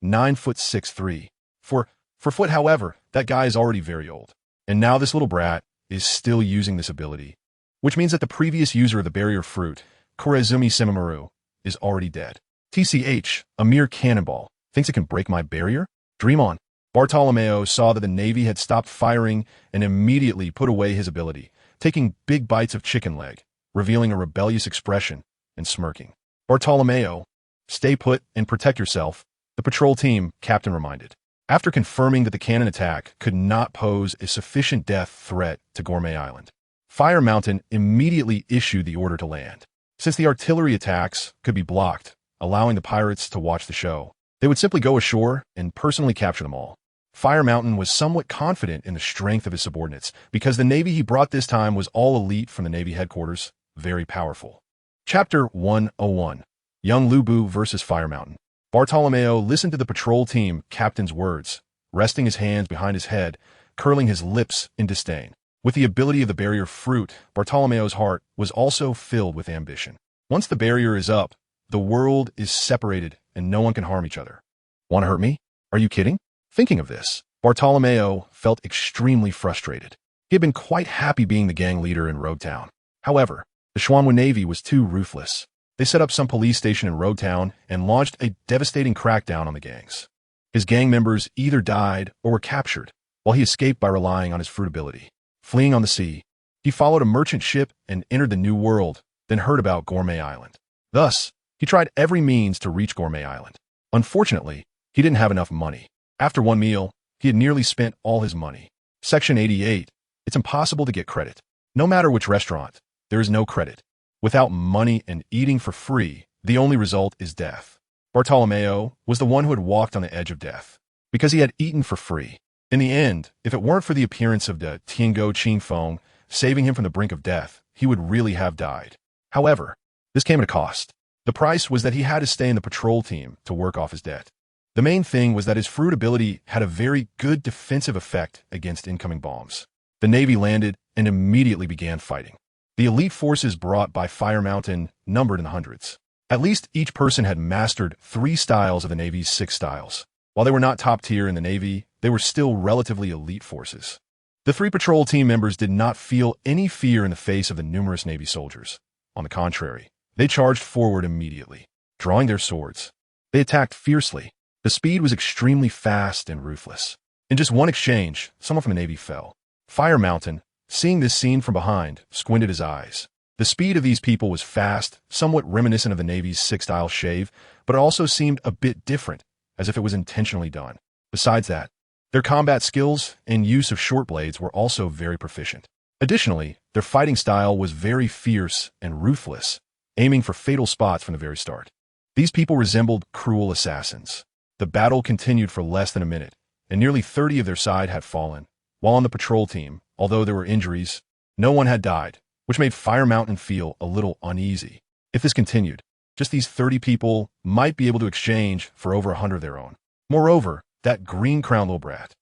9'6'3". For foot, however, that guy is already very old. And now this little brat is still using this ability, which means that the previous user of the barrier fruit, Korazumi Semimaru, is already dead. TCH, a mere cannonball, thinks it can break my barrier? Dream on. Bartolomeo saw that the Navy had stopped firing and immediately put away his ability, taking big bites of chicken leg, revealing a rebellious expression and smirking. Bartolomeo, stay put and protect yourself, the patrol team captain reminded. After confirming that the cannon attack could not pose a sufficient death threat to Gourmet Island, Fire Mountain immediately issued the order to land. Since the artillery attacks could be blocked, allowing the pirates to watch the show, they would simply go ashore and personally capture them all. Fire Mountain was somewhat confident in the strength of his subordinates because the Navy he brought this time was all elite from the Navy headquarters, very powerful. Chapter 101, Young Lubu versus Fire Mountain. Bartolomeo listened to the patrol team captain's words, resting his hands behind his head, curling his lips in disdain. With the ability of the barrier fruit, Bartolomeo's heart was also filled with ambition. Once the barrier is up, the world is separated and no one can harm each other. Want to hurt me? Are you kidding? Thinking of this, Bartolomeo felt extremely frustrated. He had been quite happy being the gang leader in Rogue Town. However, the Xuanwu Navy was too ruthless. They set up some police station in Rogue Town and launched a devastating crackdown on the gangs. His gang members either died or were captured, while he escaped by relying on his fruit ability. Fleeing on the sea, he followed a merchant ship and entered the New World, then heard about Gourmet Island. Thus, he tried every means to reach Gourmet Island. Unfortunately, he didn't have enough money. After one meal, he had nearly spent all his money. Section 88. It's impossible to get credit. No matter which restaurant, there is no credit. Without money and eating for free, the only result is death. Bartolomeo was the one who had walked on the edge of death, because he had eaten for free. In the end, if it weren't for the appearance of the Tiango Qingfeng saving him from the brink of death, he would really have died. However, this came at a cost. The price was that he had to stay in the patrol team to work off his debt. The main thing was that his fruit ability had a very good defensive effect against incoming bombs. The Navy landed and immediately began fighting. The elite forces brought by Fire Mountain numbered in the hundreds. At least each person had mastered 3 styles of the Navy's 6 styles. While they were not top tier in the Navy, they were still relatively elite forces. The 3 patrol team members did not feel any fear in the face of the numerous Navy soldiers. On the contrary, they charged forward immediately, drawing their swords. They attacked fiercely. The speed was extremely fast and ruthless. In just one exchange, someone from the Navy fell. Fire Mountain, seeing this scene from behind, squinted his eyes. The speed of these people was fast, somewhat reminiscent of the Navy's 6-style shave, but it also seemed a bit different, as if it was intentionally done. Besides that, their combat skills and use of short blades were also very proficient. Additionally, their fighting style was very fierce and ruthless, aiming for fatal spots from the very start. These people resembled cruel assassins. The battle continued for less than a minute, and nearly 30 of their side had fallen, while on the patrol team, although there were injuries, no one had died, which made Fire Mountain feel a little uneasy. If this continued, just these 30 people might be able to exchange for over 100 of their own. Moreover, that green-crowned little brat,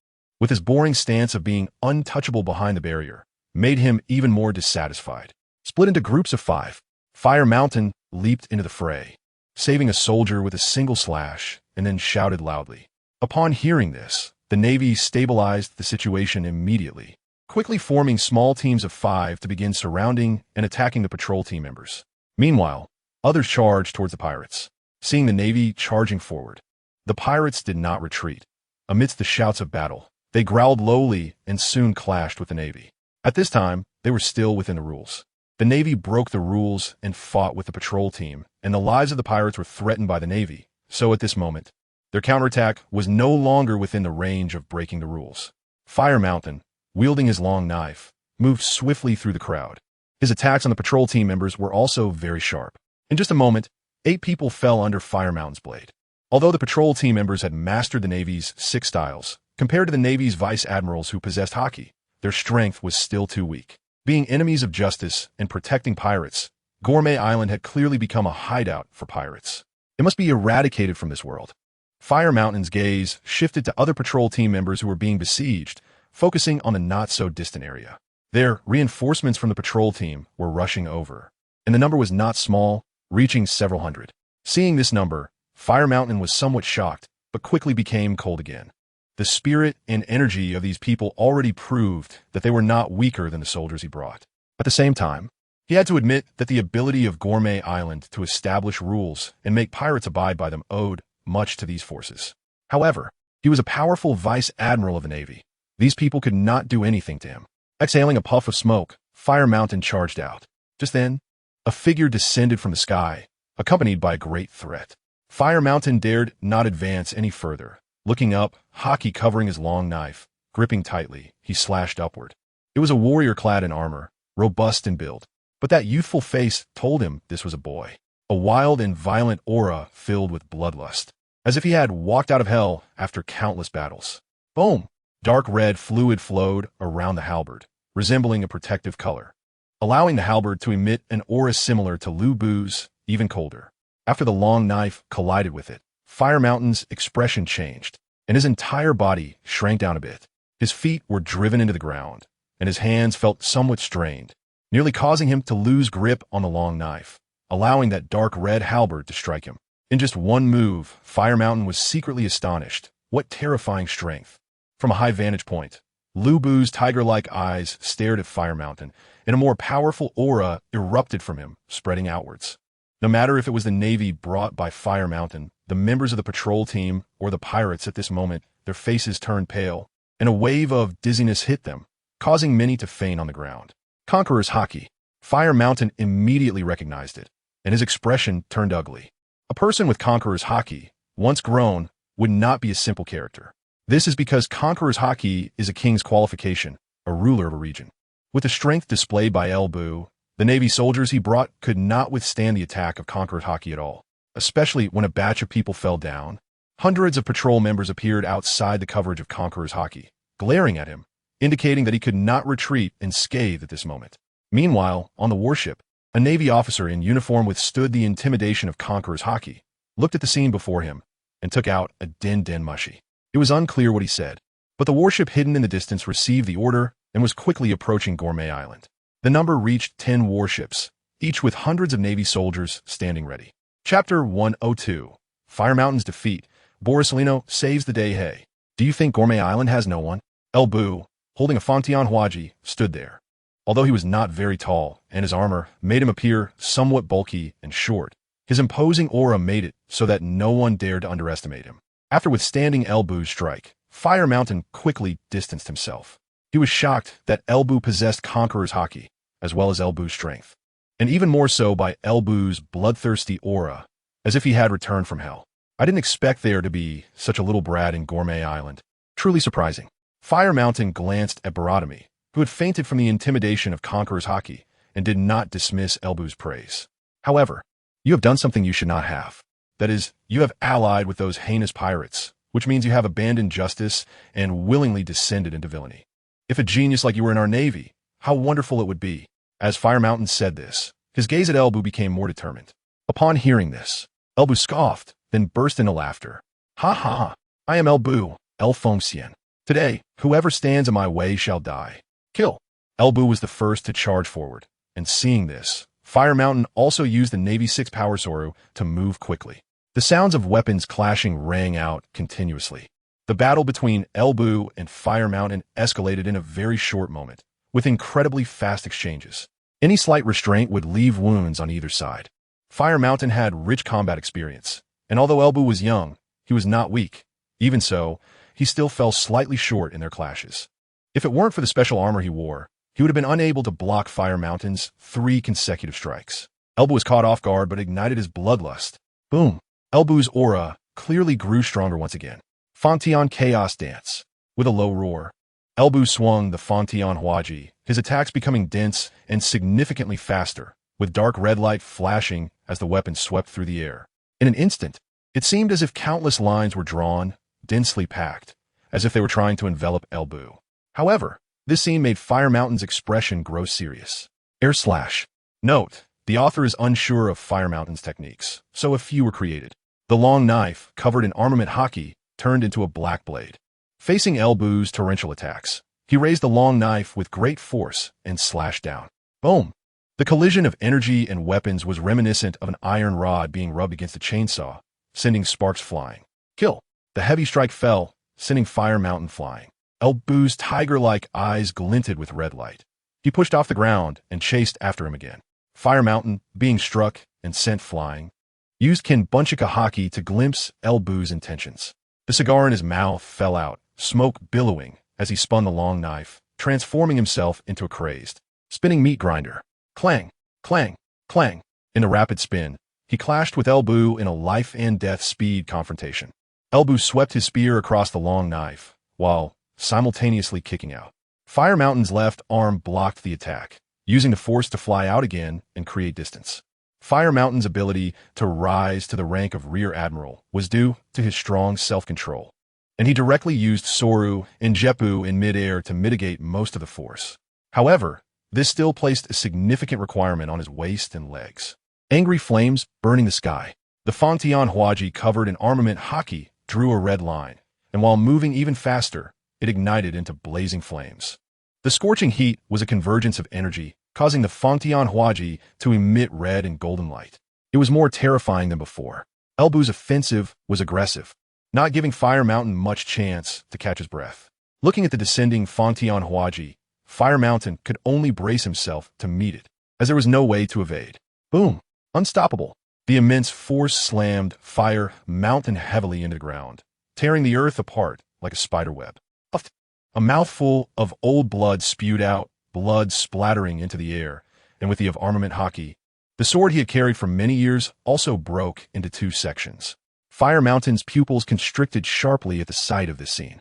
with his boring stance of being untouchable behind the barrier, made him even more dissatisfied. Split into groups of 5, Fire Mountain leaped into the fray, saving a soldier with a single slash, and then shouted loudly. Upon hearing this, the Navy stabilized the situation immediately, quickly forming small teams of 5 to begin surrounding and attacking the patrol team members. Meanwhile, others charged towards the pirates. Seeing the Navy charging forward, the pirates did not retreat. Amidst the shouts of battle, they growled lowly and soon clashed with the Navy. At this time, they were still within the rules. The Navy broke the rules and fought with the patrol team, and the lives of the pirates were threatened by the Navy. So at this moment, their counterattack was no longer within the range of breaking the rules. Fire Mountain, wielding his long knife, moved swiftly through the crowd. His attacks on the patrol team members were also very sharp. In just a moment, 8 people fell under Fire Mountain's blade. Although the patrol team members had mastered the Navy's 6 styles, Compared to the Navy's vice admirals who possessed haki, their strength was still too weak. Being enemies of justice and protecting pirates, Gourmet Island had clearly become a hideout for pirates. It must be eradicated from this world. Fire Mountain's gaze shifted to other patrol team members who were being besieged, focusing on the not-so-distant area. Their reinforcements from the patrol team were rushing over, and the number was not small, reaching several hundred. Seeing this number, Fire Mountain was somewhat shocked, but quickly became cold again. The spirit and energy of these people already proved that they were not weaker than the soldiers he brought. At the same time, he had to admit that the ability of Gourmet Island to establish rules and make pirates abide by them owed much to these forces. However, he was a powerful vice admiral of the Navy. These people could not do anything to him. Exhaling a puff of smoke, Fire Mountain charged out. Just then, a figure descended from the sky, accompanied by a great threat. Fire Mountain dared not advance any further. Looking up, haki covering his long knife, gripping tightly, he slashed upward. It was a warrior clad in armor, robust in build, but that youthful face told him this was a boy. A wild and violent aura filled with bloodlust, as if he had walked out of hell after countless battles. Boom! Dark red fluid flowed around the halberd, resembling a protective color, allowing the halberd to emit an aura similar to Lu Bu's, even colder. After the long knife collided with it, Fire Mountain's expression changed, and his entire body shrank down a bit. His feet were driven into the ground, and his hands felt somewhat strained, nearly causing him to lose grip on the long knife, allowing that dark red halberd to strike him. In just one move, Fire Mountain was secretly astonished. What terrifying strength! From a high vantage point, Lu Bu's tiger-like eyes stared at Fire Mountain, and a more powerful aura erupted from him, spreading outwards. No matter if it was the Navy brought by Fire Mountain, the members of the patrol team, or the pirates at this moment, their faces turned pale, and a wave of dizziness hit them, causing many to faint on the ground. Conqueror's haki. Fire Mountain immediately recognized it, and his expression turned ugly. A person with Conqueror's haki, once grown, would not be a simple character. This is because Conqueror's haki is a king's qualification, a ruler of a region. With the strength displayed by Bu, the Navy soldiers he brought could not withstand the attack of Conqueror's haki at all, especially when a batch of people fell down. Hundreds of patrol members appeared outside the coverage of Conqueror's haki, glaring at him, indicating that he could not retreat unscathed at this moment. Meanwhile, on the warship, a Navy officer in uniform withstood the intimidation of Conqueror's haki, looked at the scene before him, and took out a din mushi. It was unclear what he said, but the warship hidden in the distance received the order and was quickly approaching Gourmet Island. The number reached 10 warships, each with hundreds of Navy soldiers standing ready. Chapter 102. Fire Mountain's defeat. Borisolino saves the day. Hey, do you think Gourmet Island has no one? Bu, holding a Fantian Huaji, stood there. Although he was not very tall, and his armor made him appear somewhat bulky and short, his imposing aura made it so that no one dared to underestimate him. After withstanding Bu's strike, Fire Mountain quickly distanced himself. He was shocked that Bu possessed Conqueror's haki, as well as Bu's strength, and even more so by Bu's bloodthirsty aura, as if he had returned from hell. I didn't expect there to be such a little brat in Gourmet Island. Truly surprising. Fire Mountain glanced at Baratomi, who had fainted from the intimidation of Conqueror's haki, and did not dismiss Bu's praise. However, you have done something you should not have. That is, you have allied with those heinous pirates, which means you have abandoned justice and willingly descended into villainy. If a genius like you were in our Navy, how wonderful it would be. As Fire Mountain said this, his gaze at Bu became more determined. Upon hearing this, Bu scoffed, then burst into laughter. Ha ha ha, I am Bu, El Fongxian. Today, whoever stands in my way shall die. Kill. Bu was the first to charge forward, and seeing this, Fire Mountain also used the Navy 6 Power Soru to move quickly. The sounds of weapons clashing rang out continuously. The battle between Bu and Fire Mountain escalated in a very short moment, with incredibly fast exchanges. Any slight restraint would leave wounds on either side. Fire Mountain had rich combat experience, and although Bu was young, he was not weak. Even so, he still fell slightly short in their clashes. If it weren't for the special armor he wore, he would have been unable to block Fire Mountain's 3 consecutive strikes. Bu was caught off guard but ignited his bloodlust. Boom! Bu's aura clearly grew stronger once again. Fantian Chaos Dance. With a low roar, Bu swung the Fantian Huaji, his attacks becoming dense and significantly faster, with dark red light flashing as the weapon swept through the air. In an instant, it seemed as if countless lines were drawn, densely packed, as if they were trying to envelop Elbu. However, this scene made Fire Mountain's expression grow serious. Note, the author is unsure of Fire Mountain's techniques, so a few were created. The long knife, covered in armament haki, turned into a black blade. Facing Elbu's torrential attacks, he raised the long knife with great force and slashed down. Boom! The collision of energy and weapons was reminiscent of an iron rod being rubbed against a chainsaw, sending sparks flying. Kill! The heavy strike fell, sending Fire Mountain flying. Elbu's tiger-like eyes glinted with red light. He pushed off the ground and chased after him again. Fire Mountain, being struck and sent flying, used Kinbunchika haki to glimpse Elbu's intentions. The cigar in his mouth fell out, smoke billowing as he spun the long knife, transforming himself into a crazed, spinning meat grinder. Clang, clang, clang. In a rapid spin, he clashed with Elbu in a life-and-death speed confrontation. Elbu swept his spear across the long knife, while simultaneously kicking out. Fire Mountain's left arm blocked the attack, using the force to fly out again and create distance. Fire Mountain's ability to rise to the rank of Rear Admiral was due to his strong self-control, and he directly used Soru and Jeppu in midair to mitigate most of the force. However, this still placed a significant requirement on his waist and legs. Angry flames burning the sky. The Fantian Huaji covered in armament haki drew a red line, and while moving even faster, it ignited into blazing flames. The scorching heat was a convergence of energy, causing the Fantian Huaji to emit red and golden light. It was more terrifying than before. Elbu's offensive was aggressive, not giving Fire Mountain much chance to catch his breath. Looking at the descending Fantian Huaji, Fire Mountain could only brace himself to meet it, as there was no way to evade. Boom! Unstoppable. The immense force slammed Fire Mountain heavily into the ground, tearing the earth apart like a spider web. A mouthful of old blood spewed out, blood splattering into the air, and with the of armament haki, the sword he had carried for many years also broke into two sections. Fire Mountain's pupils constricted sharply at the sight of this scene.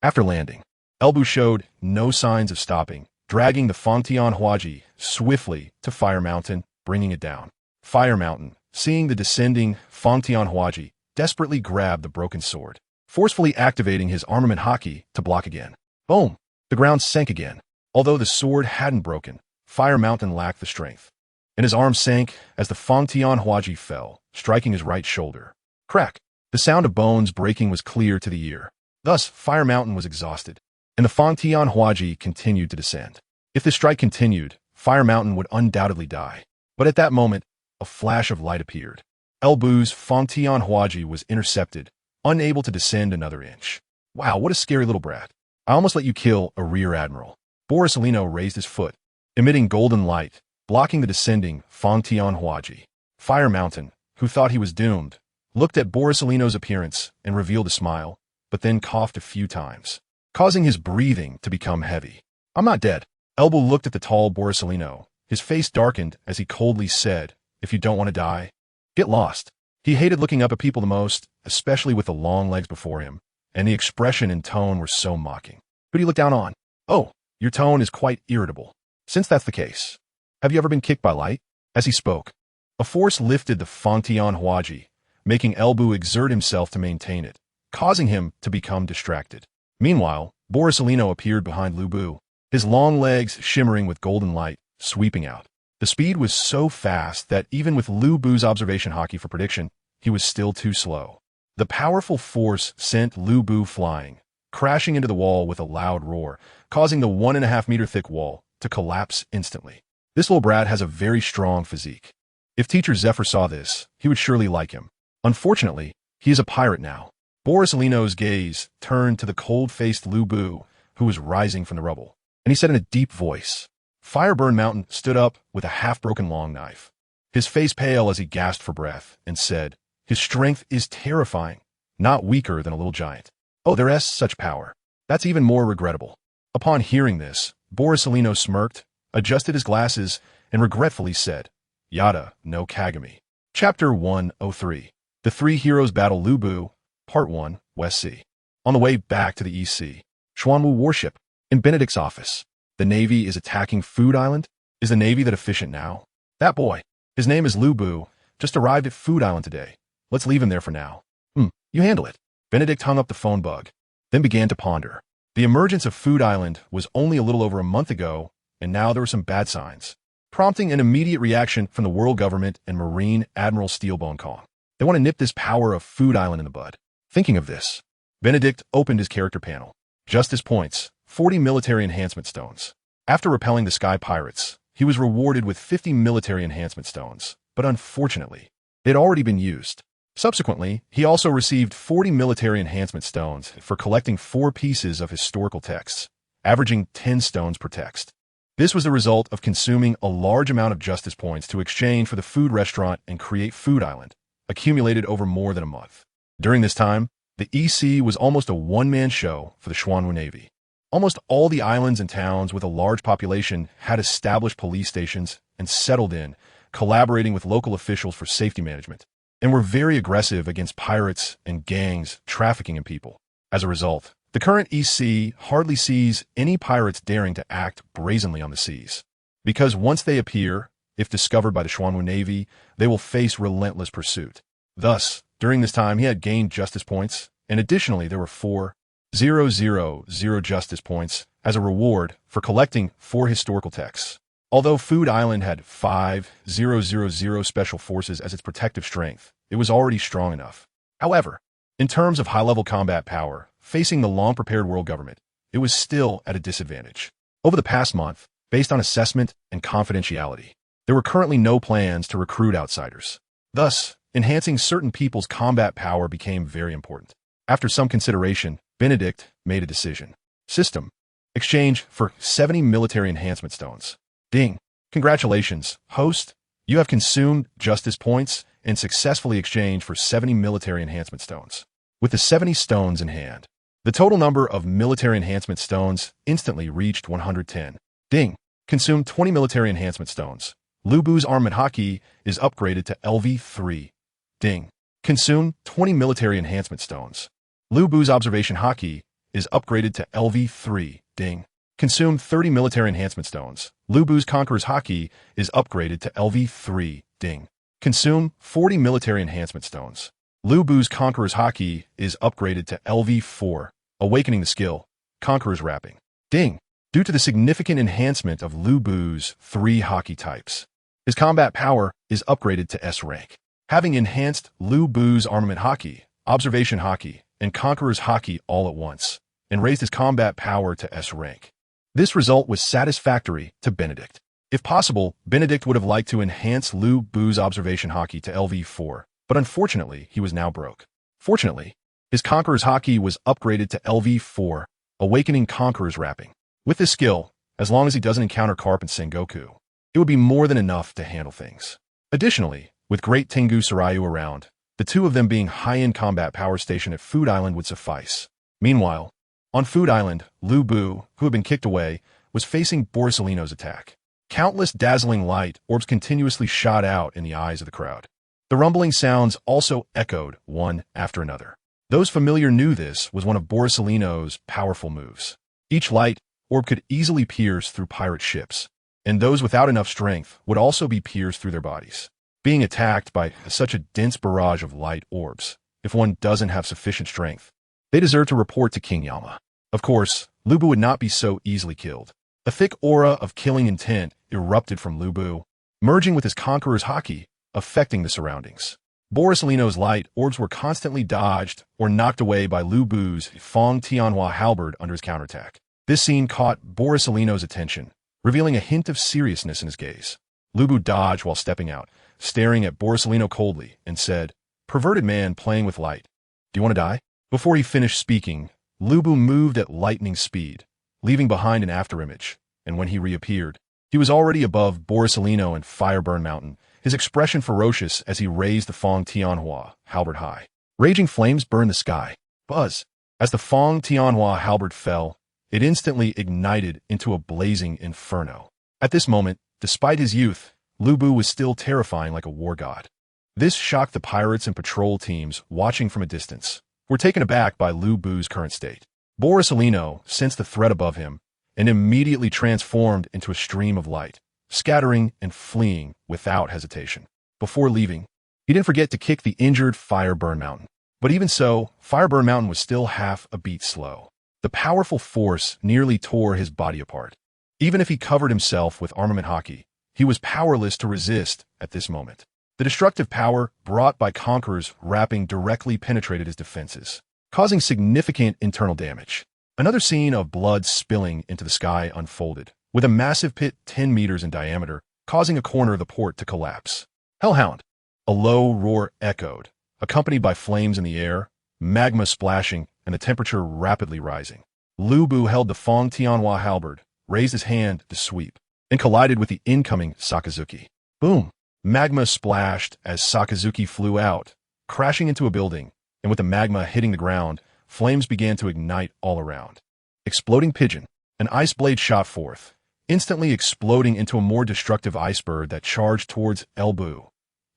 After landing, Elbu showed no signs of stopping, dragging the Fantian Huaji swiftly to Fire Mountain, bringing it down. Fire Mountain, seeing the descending Fantian Huaji, desperately grabbed the broken sword, forcefully activating his armament haki to block again. Boom! The ground sank again. Although the sword hadn't broken, Fire Mountain lacked the strength, and his arm sank as the Fantian Huaji fell, striking his right shoulder. Crack! The sound of bones breaking was clear to the ear. Thus, Fire Mountain was exhausted, and the Fantian Huaji continued to descend. If the strike continued, Fire Mountain would undoubtedly die. But at that moment, a flash of light appeared. Elbu's Fantian Huaji was intercepted, unable to descend another inch. Wow, what a scary little brat. I almost let you kill a Rear Admiral. Borisolino raised his foot, emitting golden light, blocking the descending Fantian Huaji. Fire Mountain, who thought he was doomed, looked at Borisolino's appearance and revealed a smile, but then coughed a few times, causing his breathing to become heavy. I'm not dead. Elbu looked at the tall Borisolino. His face darkened as he coldly said, if you don't want to die, get lost. He hated looking up at people the most, especially with the long legs before him, and the expression and tone were so mocking. Who do you look down on? Oh, your tone is quite irritable. Since that's the case, have you ever been kicked by light? As he spoke, a force lifted the Fantian Huaji, making Elbu exert himself to maintain it, causing him to become distracted. Meanwhile, Borisolino appeared behind Lu Bu, his long legs shimmering with golden light, sweeping out. The speed was so fast that even with Lu Bu's observation haki for prediction, he was still too slow. The powerful force sent Lu Bu flying, crashing into the wall with a loud roar, causing the 1.5-meter thick wall to collapse instantly. This little brat has a very strong physique. If Teacher Zephyr saw this, he would surely like him. Unfortunately, he is a pirate now. Borisolino's gaze turned to the cold-faced Lu Bu, who was rising from the rubble, and he said in a deep voice, Fireburn Mountain stood up with a half-broken long knife, his face pale as he gasped for breath, and said, his strength is terrifying, not weaker than a little giant. Oh, there is such power. That's even more regrettable. Upon hearing this, Borisolino smirked, adjusted his glasses, and regretfully said, Yada no Kagami. Chapter 103. The Three Heroes Battle Lu Bu, Part 1, West Sea. On the way back to the East Sea, Xuanwu warship, in Benedict's office. The Navy is attacking Food Island? Is the Navy that efficient now? That boy, his name is Lu Bu, just arrived at Food Island today. Let's leave him there for now. You handle it. Benedict hung up the phone bug. then began to ponder. The emergence of Food Island was only a little over a month ago, and now there were some bad signs, prompting an immediate reaction from the world government and Marine Admiral Steelbone Kong. They want to nip this power of Food Island in the bud. Thinking of this, Benedict opened his character panel. Justice points, 40 military enhancement stones. After repelling the Sky Pirates, he was rewarded with 50 military enhancement stones, but unfortunately, they had already been used. Subsequently, he also received 40 military enhancement stones for collecting 4 pieces of historical texts, averaging 10 stones per text. This was the result of consuming a large amount of justice points to exchange for the food restaurant and create Food Island, accumulated over more than a month. During this time, the EC was almost a one-man show for the Xuanwu Navy. Almost all the islands and towns with a large population had established police stations and settled in, collaborating with local officials for safety management, and were very aggressive against pirates and gangs trafficking in people. As a result, the current EC hardly sees any pirates daring to act brazenly on the seas, because once they appear, if discovered by the Xuanwu Navy, they will face relentless pursuit. Thus, during this time, he had gained justice points, and additionally there were 4,000 justice points as a reward for collecting 4 historical texts. Although Food Island had 5,000 special forces as its protective strength, it was already strong enough. However, in terms of high-level combat power, facing the long-prepared world government, it was still at a disadvantage. Over the past month, based on assessment and confidentiality, there were currently no plans to recruit outsiders. Thus, enhancing certain people's combat power became very important. After some consideration, Benedict made a decision. System: exchange for 70 military enhancement stones. Ding. Congratulations, host. You have consumed justice points and successfully exchanged for 70 military enhancement stones. With the 70 stones in hand, the total number of military enhancement stones instantly reached 110. Ding. Consumed 20 military enhancement stones. Lubu's armament hockey is upgraded to LV3. Ding. Consumed 20 military enhancement stones. Lubu's observation hockey is upgraded to LV3. Ding. Consumed 30 military enhancement stones. Lubu's Conqueror's Hockey is upgraded to LV3. Ding. Consumed 40 military enhancement stones. Lubu's Conqueror's Hockey is upgraded to LV4. Awakening the skill. Conqueror's Wrapping. Ding. Due to the significant enhancement of Lubu's 3 hockey types, his combat power is upgraded to S rank. Having enhanced Lubu's armament hockey, observation hockey, and Conqueror's Hockey all at once, and raised his combat power to S rank. This result was satisfactory to Benedict. If possible, Benedict would have liked to enhance Lubu's observation hockey to LV4, but unfortunately, he was now broke. Fortunately, his Conqueror's Hockey was upgraded to LV4, awakening Conqueror's Wrapping. With this skill, as long as he doesn't encounter Carp and Sengoku, it would be more than enough to handle things. Additionally, with Great Tengu Sarayu around, the 2 of them being high-end combat power station at Food Island would suffice. Meanwhile, on Food Island, Lubu, who had been kicked away, was facing Borsalino's attack. Countless dazzling light orbs continuously shot out in the eyes of the crowd. The rumbling sounds also echoed one after another. Those familiar knew this was one of Borsalino's powerful moves. Each light orb could easily pierce through pirate ships, and those without enough strength would also be pierced through their bodies. Being attacked by such a dense barrage of light orbs, if one doesn't have sufficient strength, they deserve to report to King Yama. Of course, Lubu would not be so easily killed. A thick aura of killing intent erupted from Lubu, merging with his Conqueror's Hockey, affecting the surroundings. Borsalino's light orbs were constantly dodged or knocked away by Lubu's Fong Tianhua halberd under his counterattack. This scene caught Borsalino's attention, revealing a hint of seriousness in his gaze. Lubu dodged while stepping out, staring at Borsalino coldly, and said, "Perverted man playing with light. Do you want to die?" Before he finished speaking, Lubu moved at lightning speed, leaving behind an afterimage, and when he reappeared, he was already above Borsalino and Fireburn Mountain, his expression ferocious as he raised the Fong Tianhua halberd high. Raging flames burned the sky. Buzz! As the Fong Tianhua halberd fell, it instantly ignited into a blazing inferno. At this moment, despite his youth, Lubu was still terrifying like a war god. This shocked the pirates and patrol teams watching from a distance, who were taken aback by Lubu's current state. Borsalino sensed the threat above him and immediately transformed into a stream of light, scattering and fleeing without hesitation. Before leaving, he didn't forget to kick the injured Fireburn Mountain. But even so, Fireburn Mountain was still half a beat slow. The powerful force nearly tore his body apart. Even if he covered himself with armament hockey, he was powerless to resist at this moment. The destructive power brought by Conqueror's wrapping directly penetrated his defenses, causing significant internal damage. Another scene of blood spilling into the sky unfolded, with a massive pit 10 meters in diameter, causing a corner of the port to collapse. Hellhound! A low roar echoed, accompanied by flames in the air, magma splashing, and the temperature rapidly rising. Lu Bu held the Fong Tianhua halberd, raised his hand to sweep, and collided with the incoming Sakazuki. Boom! Magma splashed as Sakazuki flew out, crashing into a building, and with the magma hitting the ground, flames began to ignite all around. Exploding pigeon. An ice blade shot forth, instantly exploding into a more destructive ice bird that charged towards Elbu.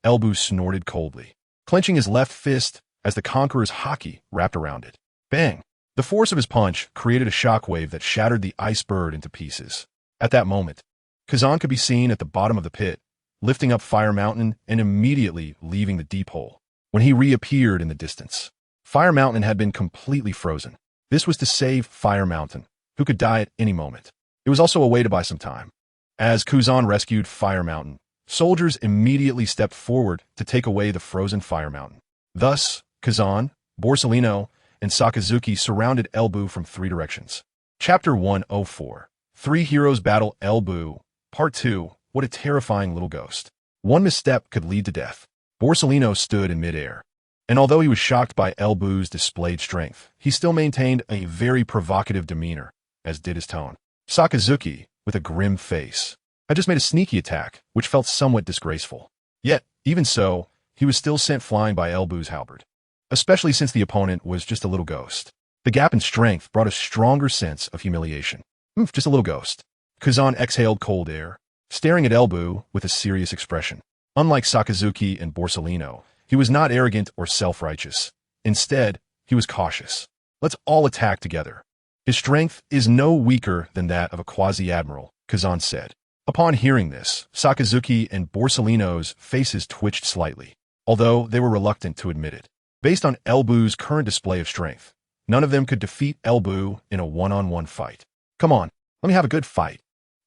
Elbu snorted coldly, clenching his left fist as the Conqueror's hockey wrapped around it. Bang! The force of his punch created a shockwave that shattered the ice bird into pieces. At that moment, Kazan could be seen at the bottom of the pit, lifting up Fire Mountain and immediately leaving the deep hole. When he reappeared in the distance, Fire Mountain had been completely frozen. This was to save Fire Mountain, who could die at any moment. It was also a way to buy some time. As Kuzan rescued Fire Mountain, soldiers immediately stepped forward to take away the frozen Fire Mountain. Thus, Kazan, Borsellino, and Sakazuki surrounded Elbu from 3 directions. Chapter 104. 3 Heroes Battle Elbu. Part 2. What a terrifying little ghost. One misstep could lead to death. Borsellino stood in midair, and although he was shocked by Elbu's displayed strength, he still maintained a very provocative demeanor, as did his tone. Sakazuki, with a grim face, had just made a sneaky attack, which felt somewhat disgraceful. Yet, even so, he was still sent flying by Elbu's halberd, especially since the opponent was just a little ghost. The gap in strength brought a stronger sense of humiliation. Just a little ghost. Kazan exhaled cold air, staring at Elbu with a serious expression. Unlike Sakazuki and Borsellino, he was not arrogant or self-righteous. Instead, he was cautious. Let's all attack together. His strength is no weaker than that of a quasi-admiral, Kazan said. Upon hearing this, Sakazuki and Borsellino's faces twitched slightly, although they were reluctant to admit it. Based on Elbu's current display of strength, none of them could defeat Elbu in a one-on-one fight. Come on, let me have a good fight.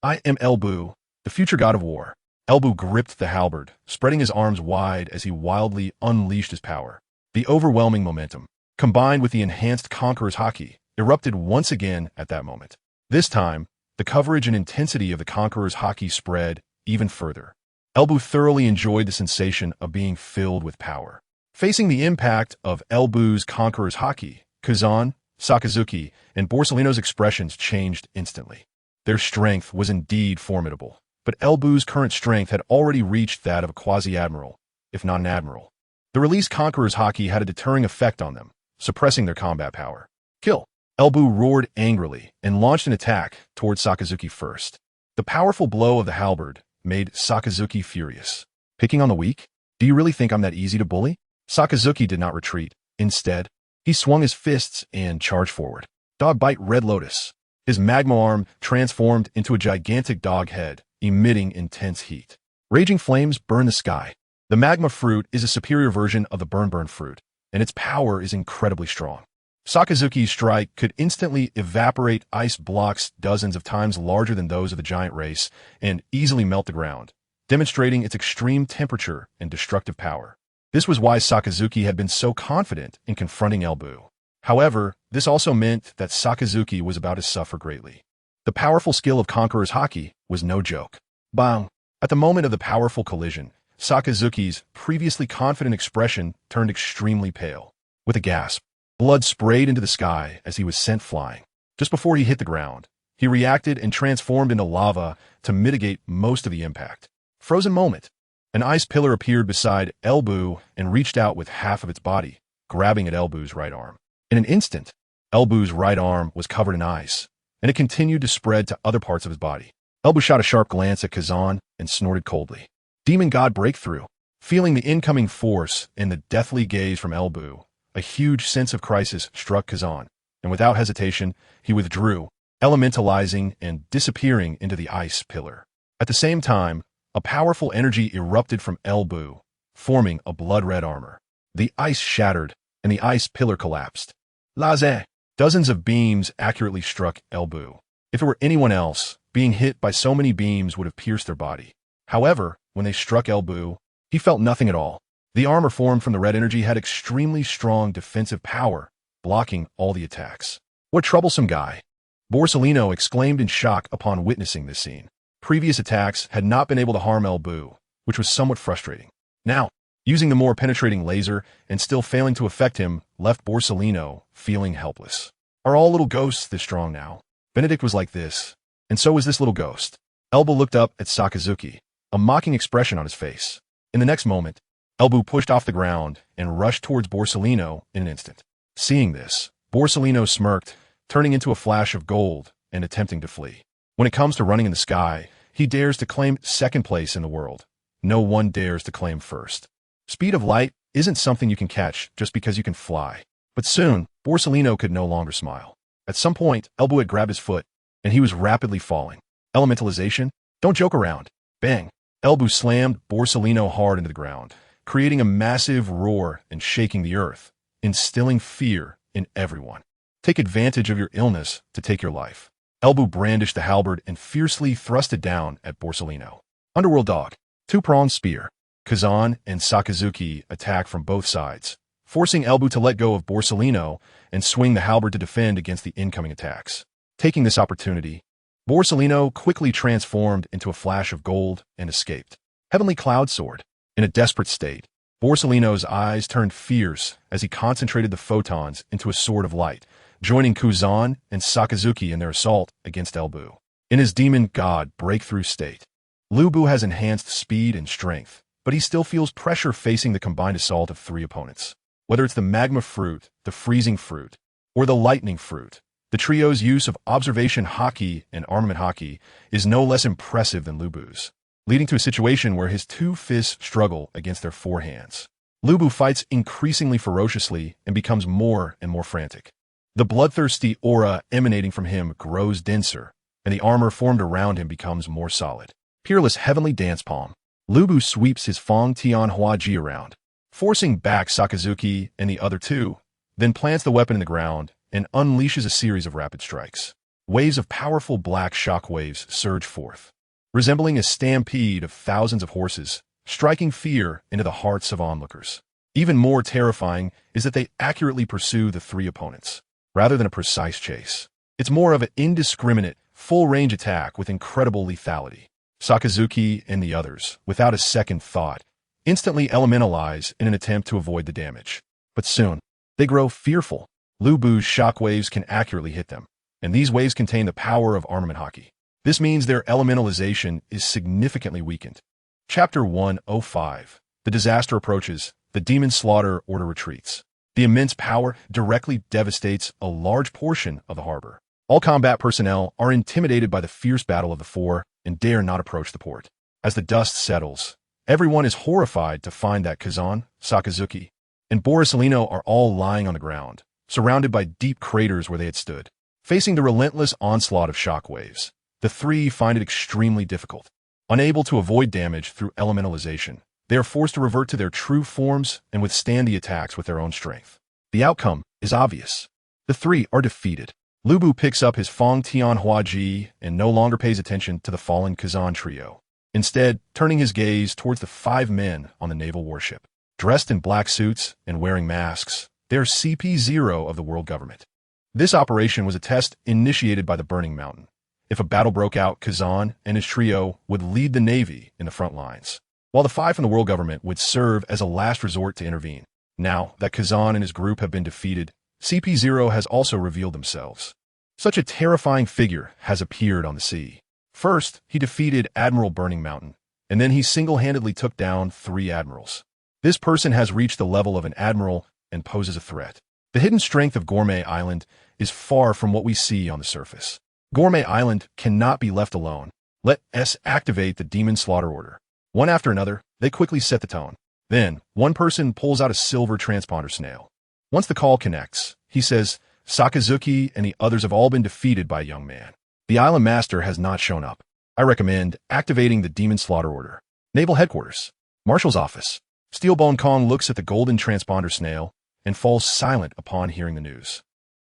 I am Elbu, the future god of war. Elbu gripped the halberd, spreading his arms wide as he wildly unleashed his power. The overwhelming momentum, combined with the enhanced Conqueror's hockey, erupted once again at that moment. This time, the coverage and intensity of the Conqueror's hockey spread even further. Elbu thoroughly enjoyed the sensation of being filled with power. Facing the impact of Elbu's Conqueror's hockey, Kazan, Sakazuki, and Borsellino's expressions changed instantly. Their strength was indeed formidable, but Elbu's current strength had already reached that of a quasi-admiral, if not an admiral. The released Conqueror's hockey had a deterring effect on them, suppressing their combat power. Kill! Elbu roared angrily and launched an attack towards Sakazuki first. The powerful blow of the halberd made Sakazuki furious. Picking on the weak? Do you really think I'm that easy to bully? Sakazuki did not retreat. Instead, he swung his fists and charged forward. Dog Bite Red Lotus. His magma arm transformed into a gigantic dog head, emitting intense heat. Raging flames burn the sky. The magma fruit is a superior version of the burn fruit, and its power is incredibly strong. Sakazuki's strike could instantly evaporate ice blocks dozens of times larger than those of the giant race and easily melt the ground, demonstrating its extreme temperature and destructive power. This was why Sakazuki had been so confident in confronting Elbu. However, this also meant that Sakazuki was about to suffer greatly. The powerful skill of Conqueror's hockey was no joke. Bang! At the moment of the powerful collision, Sakazuki's previously confident expression turned extremely pale. With a gasp, blood sprayed into the sky as he was sent flying. Just before he hit the ground, he reacted and transformed into lava to mitigate most of the impact. Frozen moment. An ice pillar appeared beside Elbu and reached out with half of its body, grabbing at Elbu's right arm. In an instant, Elbu's right arm was covered in ice, and it continued to spread to other parts of his body. Elbu shot a sharp glance at Kazan and snorted coldly. Demon God Breakthrough. Feeling the incoming force and the deathly gaze from Elbu, a huge sense of crisis struck Kazan, and without hesitation, he withdrew, elementalizing and disappearing into the ice pillar. At the same time, a powerful energy erupted from Elbu, forming a blood-red armor. The ice shattered, and the ice pillar collapsed. Laze! Dozens of beams accurately struck Elbu. If it were anyone else, being hit by so many beams would have pierced their body. However, when they struck Elbu, he felt nothing at all. The armor formed from the red energy had extremely strong defensive power, blocking all the attacks. What a troublesome guy! Borsellino exclaimed in shock upon witnessing this scene. Previous attacks had not been able to harm Elbu, which was somewhat frustrating. Now, using the more penetrating laser and still failing to affect him left Borsellino feeling helpless. Are all little ghosts this strong now? Benedict was like this, and so was this little ghost. Elbu looked up at Sakazuki, a mocking expression on his face. In the next moment, Elbu pushed off the ground and rushed towards Borsellino in an instant. Seeing this, Borsellino smirked, turning into a flash of gold and attempting to flee. When it comes to running in the sky, he dares to claim second place in the world. No one dares to claim first. Speed of light isn't something you can catch just because you can fly. But soon, Borsellino could no longer smile. At some point, Elbu had grabbed his foot, and he was rapidly falling. Elementalization? Don't joke around. Bang! Elbu slammed Borsellino hard into the ground, creating a massive roar and shaking the earth, instilling fear in everyone. Take advantage of your illness to take your life. Elbu brandished the halberd and fiercely thrust it down at Borsellino. Underworld Dog. Two-pronged spear. Kazan and Sakazuki attack from both sides, forcing Elbu to let go of Borsellino and swing the halberd to defend against the incoming attacks. Taking this opportunity, Borsellino quickly transformed into a flash of gold and escaped. Heavenly Cloud Sword. In a desperate state, Borsellino's eyes turned fierce as he concentrated the photons into a sword of light, joining Kazan and Sakazuki in their assault against Elbu. In his demon god breakthrough state, Lubu has enhanced speed and strength, but he still feels pressure facing the combined assault of three opponents. Whether it's the magma fruit, the freezing fruit, or the lightning fruit, the trio's use of observation haki and armament haki is no less impressive than Lubu's, leading to a situation where his two fists struggle against their four hands. Lubu fights increasingly ferociously and becomes more and more frantic. The bloodthirsty aura emanating from him grows denser, and the armor formed around him becomes more solid. Peerless heavenly dance palm. Lubu sweeps his Fong Tian Hua Ji around, forcing back Sakazuki and the other two, then plants the weapon in the ground and unleashes a series of rapid strikes. Waves of powerful black shock waves surge forth, resembling a stampede of thousands of horses, striking fear into the hearts of onlookers. Even more terrifying is that they accurately pursue the three opponents, rather than a precise chase. It's more of an indiscriminate, full-range attack with incredible lethality. Sakazuki and the others, without a second thought, instantly elementalize in an attempt to avoid the damage. But soon, they grow fearful. Lubu's shockwaves can accurately hit them, and these waves contain the power of armament haki. This means their elementalization is significantly weakened. Chapter 105. The disaster approaches. The demon slaughter order retreats. The immense power directly devastates a large portion of the harbor. All combat personnel are intimidated by the fierce battle of the four and dare not approach the port. As the dust settles, everyone is horrified to find that Kazan, Sakazuki, and Borsellino are all lying on the ground, surrounded by deep craters where they had stood. Facing the relentless onslaught of shockwaves, the three find it extremely difficult. Unable to avoid damage through elementalization, they are forced to revert to their true forms and withstand the attacks with their own strength. The outcome is obvious. The three are defeated. Lubu picks up his Fong Tian Hua Ji and no longer pays attention to the fallen Kazan trio, instead turning his gaze towards the 5 men on the naval warship. Dressed in black suits and wearing masks, they are CP0 of the world government. This operation was a test initiated by the Burning Mountain. If a battle broke out, Kazan and his trio would lead the Navy in the front lines, while the 5 from the world government would serve as a last resort to intervene. Now that Kazan and his group have been defeated, CP0 has also revealed themselves. Such a terrifying figure has appeared on the sea. First, he defeated Admiral Burning Mountain, and then he single-handedly took down 3 admirals. This person has reached the level of an admiral and poses a threat. The hidden strength of Gourmet Island is far from what we see on the surface. Gourmet Island cannot be left alone. Let us activate the Demon Slaughter Order. One after another, they quickly set the tone. Then, one person pulls out a silver transponder snail. Once the call connects, he says, Sakazuki and the others have all been defeated by a young man. The island master has not shown up. I recommend activating the Demon Slaughter Order. Naval Headquarters. Marshal's Office. Steelbone Kong looks at the golden transponder snail, and falls silent upon hearing the news.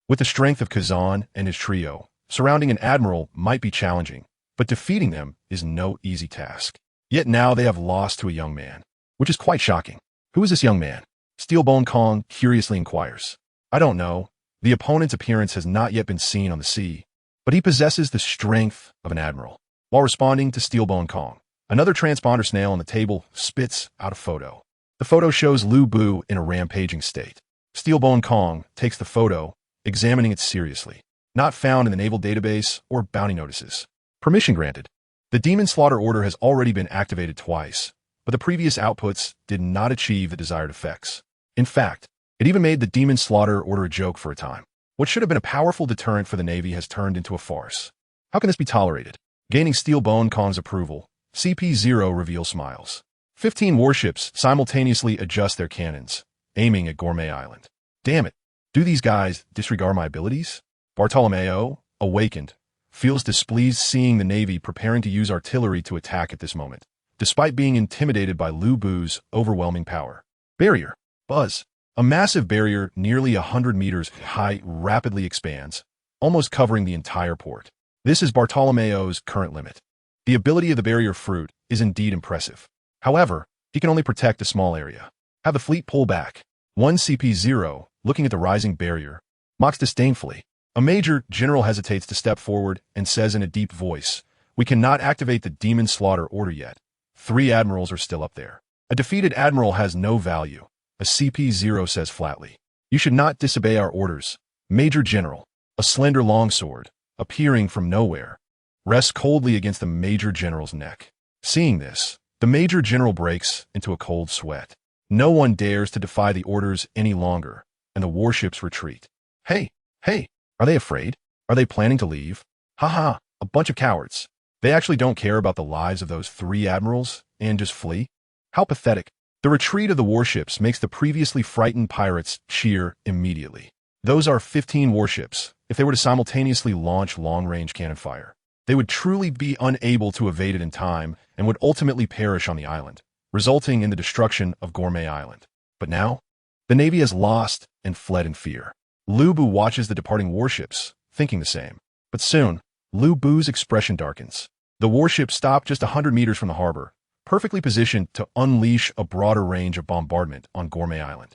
With the strength of Kazan and his trio, surrounding an admiral might be challenging, but defeating them is no easy task. Yet now they have lost to a young man, which is quite shocking. Who is this young man? Steelbone Kong curiously inquires. I don't know. The opponent's appearance has not yet been seen on the sea, but he possesses the strength of an admiral. While responding to Steelbone Kong, another transponder snail on the table spits out a photo. The photo shows Lu Bu in a rampaging state. Steelbone Kong takes the photo, examining it seriously. Not found in the naval database or bounty notices. Permission granted. The Demon Slaughter order has already been activated twice, but the previous outputs did not achieve the desired effects. In fact, it even made the Demon Slaughter order a joke for a time. What should have been a powerful deterrent for the Navy has turned into a farce. How can this be tolerated? Gaining Steelbone Kong's approval, CP-0 reveals smiles. 15 warships simultaneously adjust their cannons, aiming at Gourmet Island. Damn it, do these guys disregard my abilities? Bartolomeo, awakened, feels displeased seeing the Navy preparing to use artillery to attack at this moment, despite being intimidated by Lu Bu's overwhelming power. Barrier. Buzz. A massive barrier nearly 100 meters high rapidly expands, almost covering the entire port. This is Bartolomeo's current limit. The ability of the barrier fruit is indeed impressive. However, he can only protect a small area. Have the fleet pull back. One CP-0, looking at the rising barrier, mocks disdainfully. A major general hesitates to step forward and says in a deep voice, "We cannot activate the Demon Slaughter order yet. 3 admirals are still up there." A defeated admiral has no value, a CP-0 says flatly. "You should not disobey our orders." Major General, a slender longsword, appearing from nowhere, rests coldly against the Major General's neck. Seeing this, the Major General breaks into a cold sweat. No one dares to defy the orders any longer, and the warships retreat. Hey, are they afraid? Are they planning to leave? Haha, a bunch of cowards. They actually don't care about the lives of those 3 admirals and just flee? How pathetic. The retreat of the warships makes the previously frightened pirates cheer immediately. Those are 15 warships. If they were to simultaneously launch long-range cannon fire, they would truly be unable to evade it in time and would ultimately perish on the island, resulting in the destruction of Gourmet Island. But now, the Navy has lost and fled in fear. Lu Bu watches the departing warships, thinking the same. But soon, Lu Bu's expression darkens. The warships stop just 100 meters from the harbor, perfectly positioned to unleash a broader range of bombardment on Gourmet Island.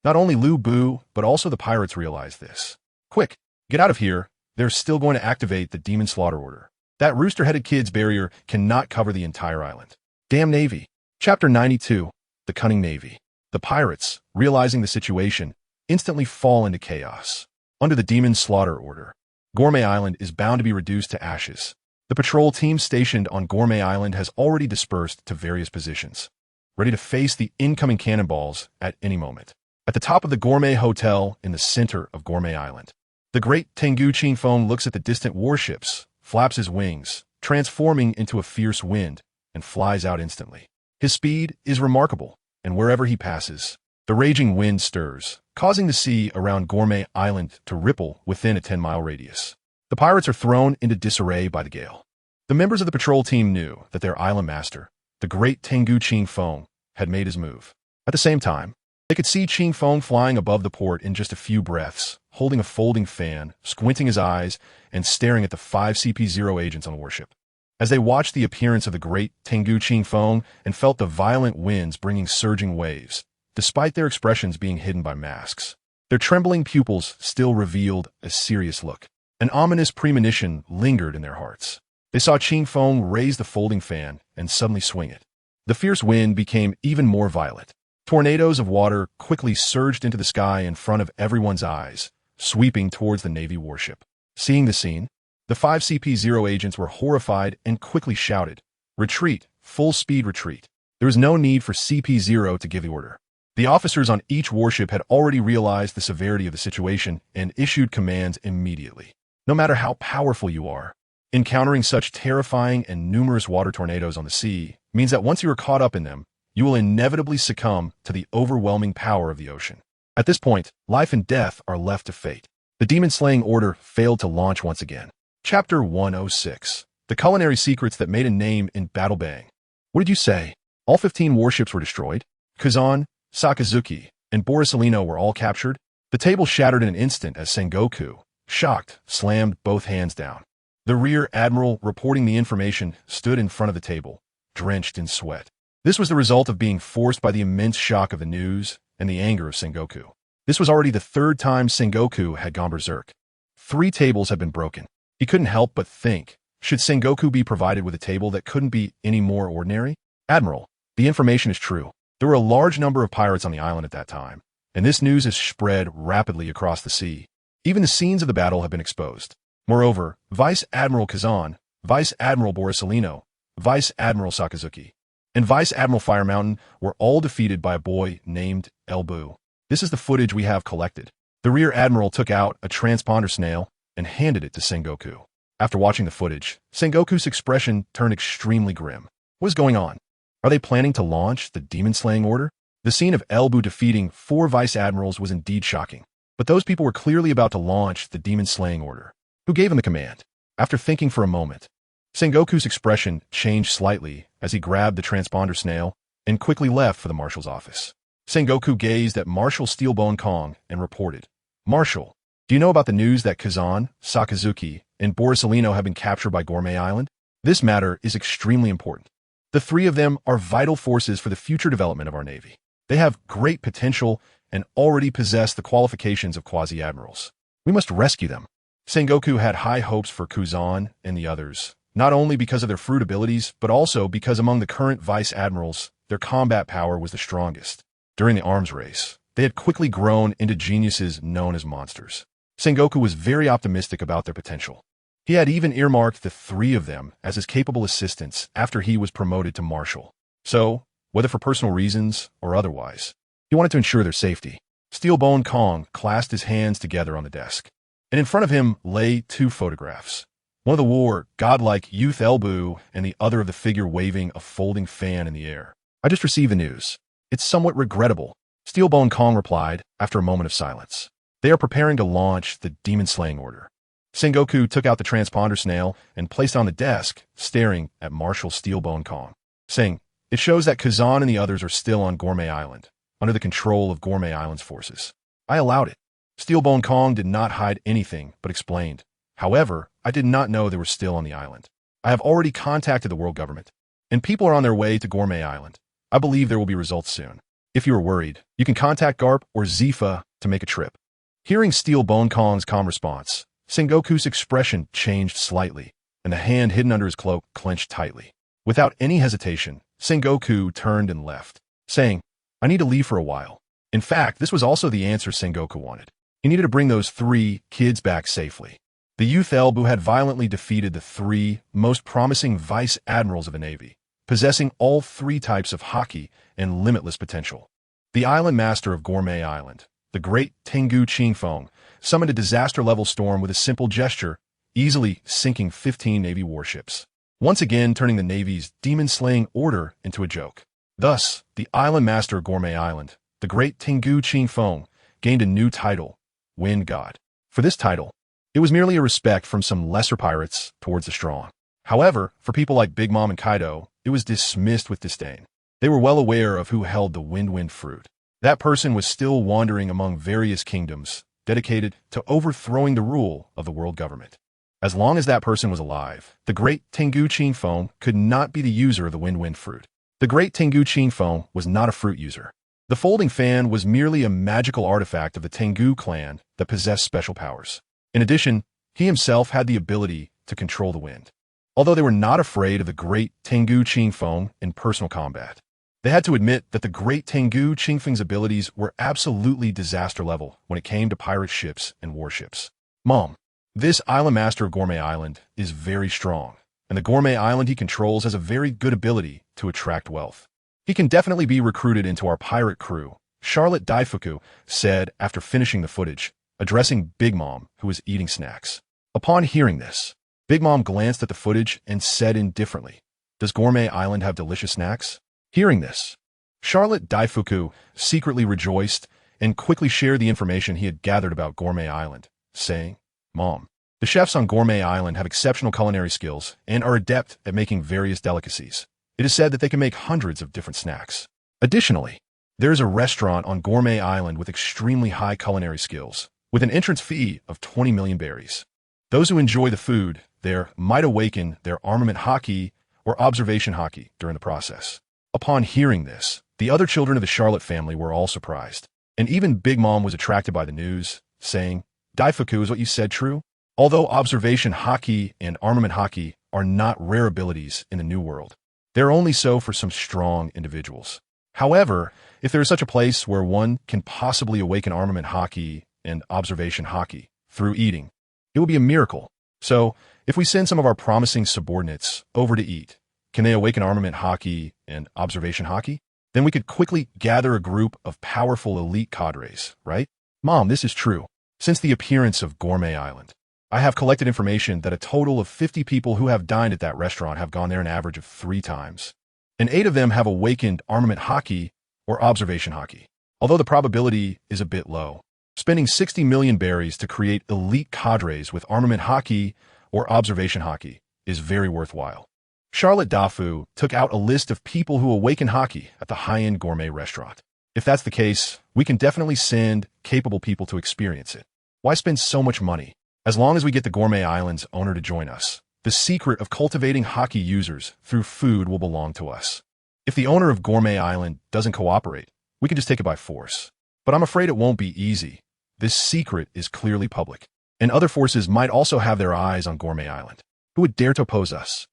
Not only Lu Bu, but also the pirates realize this. Quick, get out of here. They're still going to activate the Demon Slaughter order. That rooster-headed kid's barrier cannot cover the entire island. Damn Navy. Chapter 92, The Cunning Navy. The pirates, realizing the situation, instantly fall into chaos. Under the Demon Slaughter order, Gourmet Island is bound to be reduced to ashes. The patrol team stationed on Gourmet Island has already dispersed to various positions, ready to face the incoming cannonballs at any moment. At the top of the Gourmet Hotel in the center of Gourmet Island, the great Tengu Qingfeng looks at the distant warships, flaps his wings, transforming into a fierce wind, and flies out instantly. His speed is remarkable, and wherever he passes, the raging wind stirs, causing the sea around Gourmet Island to ripple within a 10-mile radius. The pirates are thrown into disarray by the gale. The members of the patrol team knew that their island master, the great Tengu Qingfeng, had made his move. At the same time, they could see Qingfeng flying above the port in just a few breaths, holding a folding fan, squinting his eyes, and staring at the 5 CP-0 agents on the warship. As they watched the appearance of the great Tengu Qingfeng and felt the violent winds bringing surging waves, despite their expressions being hidden by masks, their trembling pupils still revealed a serious look. An ominous premonition lingered in their hearts. They saw Qingfeng raise the folding fan and suddenly swing it. The fierce wind became even more violent. Tornadoes of water quickly surged into the sky in front of everyone's eyes, sweeping towards the Navy warship. Seeing the scene, the 5 CP-0 agents were horrified and quickly shouted, "Retreat, full-speed retreat." There was no need for CP-0 to give the order. The officers on each warship had already realized the severity of the situation and issued commands immediately. No matter how powerful you are, encountering such terrifying and numerous water tornadoes on the sea means that once you are caught up in them, you will inevitably succumb to the overwhelming power of the ocean. At this point, life and death are left to fate. The demon-slaying order failed to launch once again. Chapter 106. The Culinary Secrets That Made a Name in Battle Bang. What did you say? All 15 warships were destroyed? Kazan, Sakazuki, and Borsalino were all captured? The table shattered in an instant as Sengoku, shocked, slammed both hands down. The rear admiral, reporting the information, stood in front of the table, drenched in sweat. This was the result of being forced by the immense shock of the news and the anger of Sengoku. This was already the third time Sengoku had gone berserk. 3 tables had been broken. He couldn't help but think, should Sengoku be provided with a table that couldn't be any more ordinary? Admiral, the information is true. There were a large number of pirates on the island at that time, and this news has spread rapidly across the sea. Even the scenes of the battle have been exposed. Moreover, Vice Admiral Kazan, Vice Admiral Borsalino, Vice Admiral Sakazuki, and Vice Admiral Fire Mountain were all defeated by a boy named Elbu. This is the footage we have collected. The rear admiral took out a transponder snail and handed it to Sengoku. After watching the footage, Sengoku's expression turned extremely grim. What is going on? Are they planning to launch the demon-slaying order? The scene of Elbu defeating 4 vice admirals was indeed shocking, but those people were clearly about to launch the demon-slaying order. Who gave him the command? After thinking for a moment, Sengoku's expression changed slightly as he grabbed the transponder snail and quickly left for the marshal's office. Sengoku gazed at Marshal Steelbone Kong and reported, "Marshal, do you know about the news that Kazan, Sakazuki, and Borsalino have been captured by Gourmet Island? This matter is extremely important. The 3 of them are vital forces for the future development of our Navy. They have great potential and already possess the qualifications of quasi-admirals. We must rescue them." Sengoku had high hopes for Kazan and the others, not only because of their fruit abilities, but also because among the current vice admirals, their combat power was the strongest. During the arms race, they had quickly grown into geniuses known as monsters. Sengoku was very optimistic about their potential. He had even earmarked the 3 of them as his capable assistants after he was promoted to marshal. So, whether for personal reasons or otherwise, he wanted to ensure their safety. Steelbone Kong clasped his hands together on the desk, and in front of him lay 2 photographs. One of the war, godlike youth Elbu, and the other of the figure waving a folding fan in the air. "I just received the news. It's somewhat regrettable," Steelbone Kong replied after a moment of silence. "They are preparing to launch the demon-slaying order." Sengoku took out the transponder snail and placed it on the desk, staring at Marshal Steelbone Kong, saying, "It shows that Kazan and the others are still on Gourmet Island, under the control of Gourmet Island's forces. I allowed it." Steelbone Kong did not hide anything, but explained, "However, I did not know they were still on the island. I have already contacted the world government, and people are on their way to Gourmet Island. I believe there will be results soon. If you are worried, you can contact Garp or Zifa to make a trip." Hearing Steelbone Kong's calm response, Sengoku's expression changed slightly, and the hand hidden under his cloak clenched tightly. Without any hesitation, Sengoku turned and left, saying, "I need to leave for a while." In fact, this was also the answer Sengoku wanted. He needed to bring those 3 kids back safely. The youth Elbu had violently defeated the 3 most promising vice admirals of the Navy, possessing all 3 types of hockey and limitless potential. The island master of Gourmet Island, the great Tengu Qingfeng, summoned a disaster-level storm with a simple gesture, easily sinking 15 Navy warships, once again turning the Navy's demon-slaying order into a joke. Thus, the island master of Gourmet Island, the great Tengu Qingfeng, gained a new title, Wind God. For this title, it was merely a respect from some lesser pirates towards the strong. However, for people like Big Mom and Kaido, it was dismissed with disdain. They were well aware of who held the Wind fruit. That person was still wandering among various kingdoms, dedicated to overthrowing the rule of the world government. As long as that person was alive, the great Tengu Qingfeng could not be the user of the Wind fruit. The great Tengu Qingfeng was not a fruit user. The folding fan was merely a magical artifact of the Tengu clan that possessed special powers. In addition, he himself had the ability to control the wind. Although they were not afraid of the great Tengu Qingfeng in personal combat, they had to admit that the great Tengu Qingfeng's abilities were absolutely disaster level when it came to pirate ships and warships. "Mom, this island master of Gourmet Island is very strong, and the Gourmet Island he controls has a very good ability to attract wealth. He can definitely be recruited into our pirate crew," Charlotte Daifuku said after finishing the footage, addressing Big Mom, who was eating snacks. Upon hearing this, Big Mom glanced at the footage and said indifferently, "Does Gourmet Island have delicious snacks?" Hearing this, Charlotte Daifuku secretly rejoiced and quickly shared the information he had gathered about Gourmet Island, saying, "Mom, the chefs on Gourmet Island have exceptional culinary skills and are adept at making various delicacies. It is said that they can make hundreds of different snacks. Additionally, There's a restaurant on Gourmet Island with extremely high culinary skills, with an entrance fee of 20 million berries. Those who enjoy the food there might awaken their armament hockey or observation hockey during the process. Upon hearing this, the other children of the Charlotte family were all surprised. And even Big Mom was attracted by the news, saying, Daifuku, is what you said true? Although observation hockey and armament hockey are not rare abilities in the New World, they're only so for some strong individuals. However, if there is such a place where one can possibly awaken armament hockey and observation hockey through eating, it will be a miracle. So, if we send some of our promising subordinates over to eat, can they awaken armament hockey and observation hockey? Then we could quickly gather a group of powerful elite cadres, right? Mom, this is true. Since the appearance of Gourmet Island, I have collected information that a total of 50 people who have dined at that restaurant have gone there an average of 3 times. And 8 of them have awakened armament hockey or observation hockey, although the probability is a bit low. Spending 60 million berries to create elite cadres with armament hockey or observation hockey is very worthwhile. Charlotte Dafu took out a list of people who awaken hockey at the high-end gourmet restaurant. If that's the case, we can definitely send capable people to experience it. Why spend so much money? As long as we get the Gourmet Island's owner to join us, the secret of cultivating hockey users through food will belong to us. If the owner of Gourmet Island doesn't cooperate, we can just take it by force. But I'm afraid it won't be easy. This secret is clearly public, and other forces might also have their eyes on Gourmet Island. Who would dare to oppose us?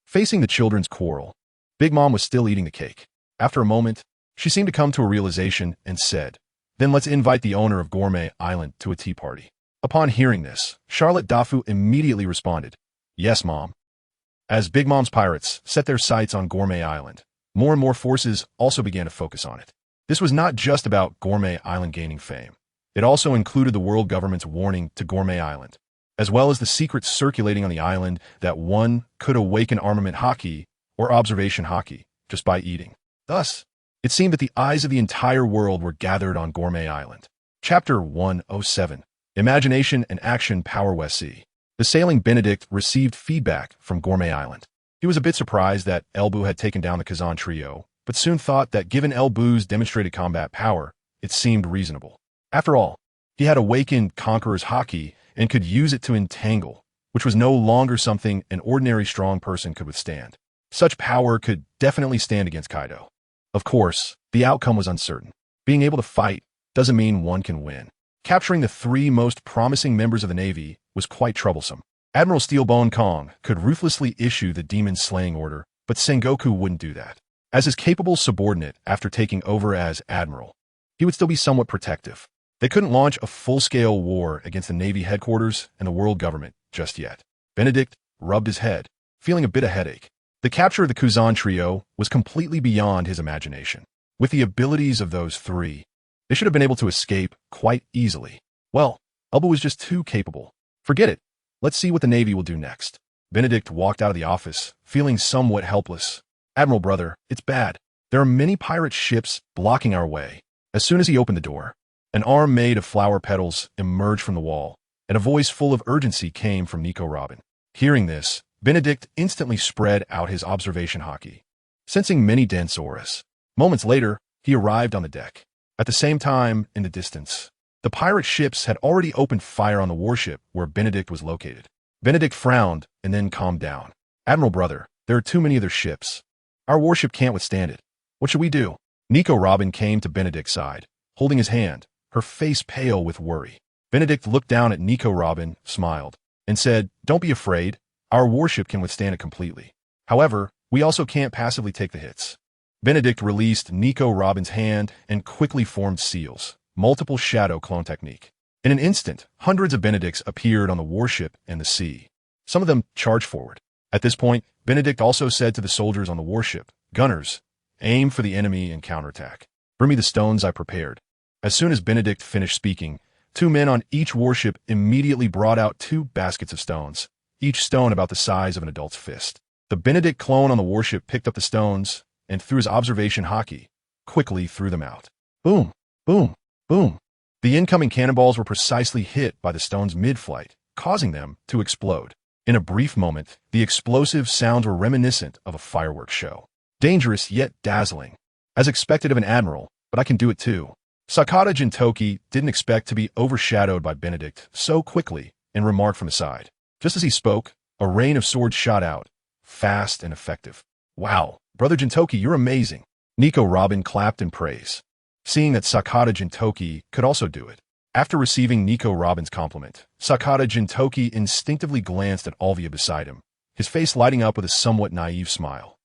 Facing the children's quarrel, Big Mom was still eating the cake. After a moment, she seemed to come to a realization and said, Then let's invite the owner of Gourmet Island to a tea party. Upon hearing this, Charlotte Dafu immediately responded, Yes, Mom. As Big Mom's pirates set their sights on Gourmet Island, more and more forces also began to focus on it. This was not just about Gourmet Island gaining fame. It also included the world government's warning to Gourmet Island, as well as the secrets circulating on the island that one could awaken armament hockey or observation hockey just by eating. Thus, it seemed that the eyes of the entire world were gathered on Gourmet Island. Chapter 107, Imagination and Action Power West Sea. The sailing Benedict received feedback from Gourmet Island. He was a bit surprised that Elbu had taken down the Kazan trio, but soon thought that given Elbu's demonstrated combat power, it seemed reasonable. After all, he had awakened Conqueror's hockey and could use it to entangle, which was no longer something an ordinary strong person could withstand. Such power could definitely stand against Kaido. Of course, the outcome was uncertain. Being able to fight doesn't mean one can win. Capturing the 3 most promising members of the Navy was quite troublesome. Admiral Steelbone Kong could ruthlessly issue the demon slaying order, but Sengoku wouldn't do that. As his capable subordinate after taking over as admiral, he would still be somewhat protective. They couldn't launch a full-scale war against the Navy headquarters and the world government just yet. Benedict rubbed his head, feeling a bit of headache. The capture of the Kuzan trio was completely beyond his imagination. With the abilities of those 3, they should have been able to escape quite easily. Well, Elba was just too capable. Forget it. Let's see what the Navy will do next. Benedict walked out of the office, feeling somewhat helpless. Admiral brother, it's bad. There are many pirate ships blocking our way. As soon as he opened the door, an arm made of flower petals emerged from the wall, and a voice full of urgency came from Nico Robin. Hearing this, Benedict instantly spread out his observation hockey, sensing many dense auras. Moments later, he arrived on the deck. At the same time, in the distance, the pirate ships had already opened fire on the warship where Benedict was located. Benedict frowned and then calmed down. Admiral brother, there are too many of their ships. Our warship can't withstand it. What should we do? Nico Robin came to Benedict's side, holding his hand, her face pale with worry. Benedict looked down at Nico Robin, smiled, and said, Don't be afraid. Our warship can withstand it completely. However, we also can't passively take the hits. Benedict released Nico Robin's hand and quickly formed seals, multiple shadow clone technique. In an instant, hundreds of Benedicts appeared on the warship and the sea. Some of them charged forward. At this point, Benedict also said to the soldiers on the warship, Gunners, aim for the enemy and counterattack. Bring me the stones I prepared. As soon as Benedict finished speaking, 2 men on each warship immediately brought out 2 baskets of stones, each stone about the size of an adult's fist. The Benedict clone on the warship picked up the stones and through his observation hockey, quickly threw them out. Boom, boom, boom. The incoming cannonballs were precisely hit by the stones mid-flight, causing them to explode. In a brief moment, the explosive sounds were reminiscent of a fireworks show. Dangerous yet dazzling. As expected of an admiral, but I can do it too. Sakata Jintoki didn't expect to be overshadowed by Benedict so quickly and remarked from the side. Just as he spoke, a rain of swords shot out, fast and effective. Wow, Brother Jintoki, you're amazing. Nico Robin clapped in praise, seeing that Sakata Jintoki could also do it. After receiving Nico Robin's compliment, Sakata Jintoki instinctively glanced at Alvia beside him, his face lighting up with a somewhat naive smile.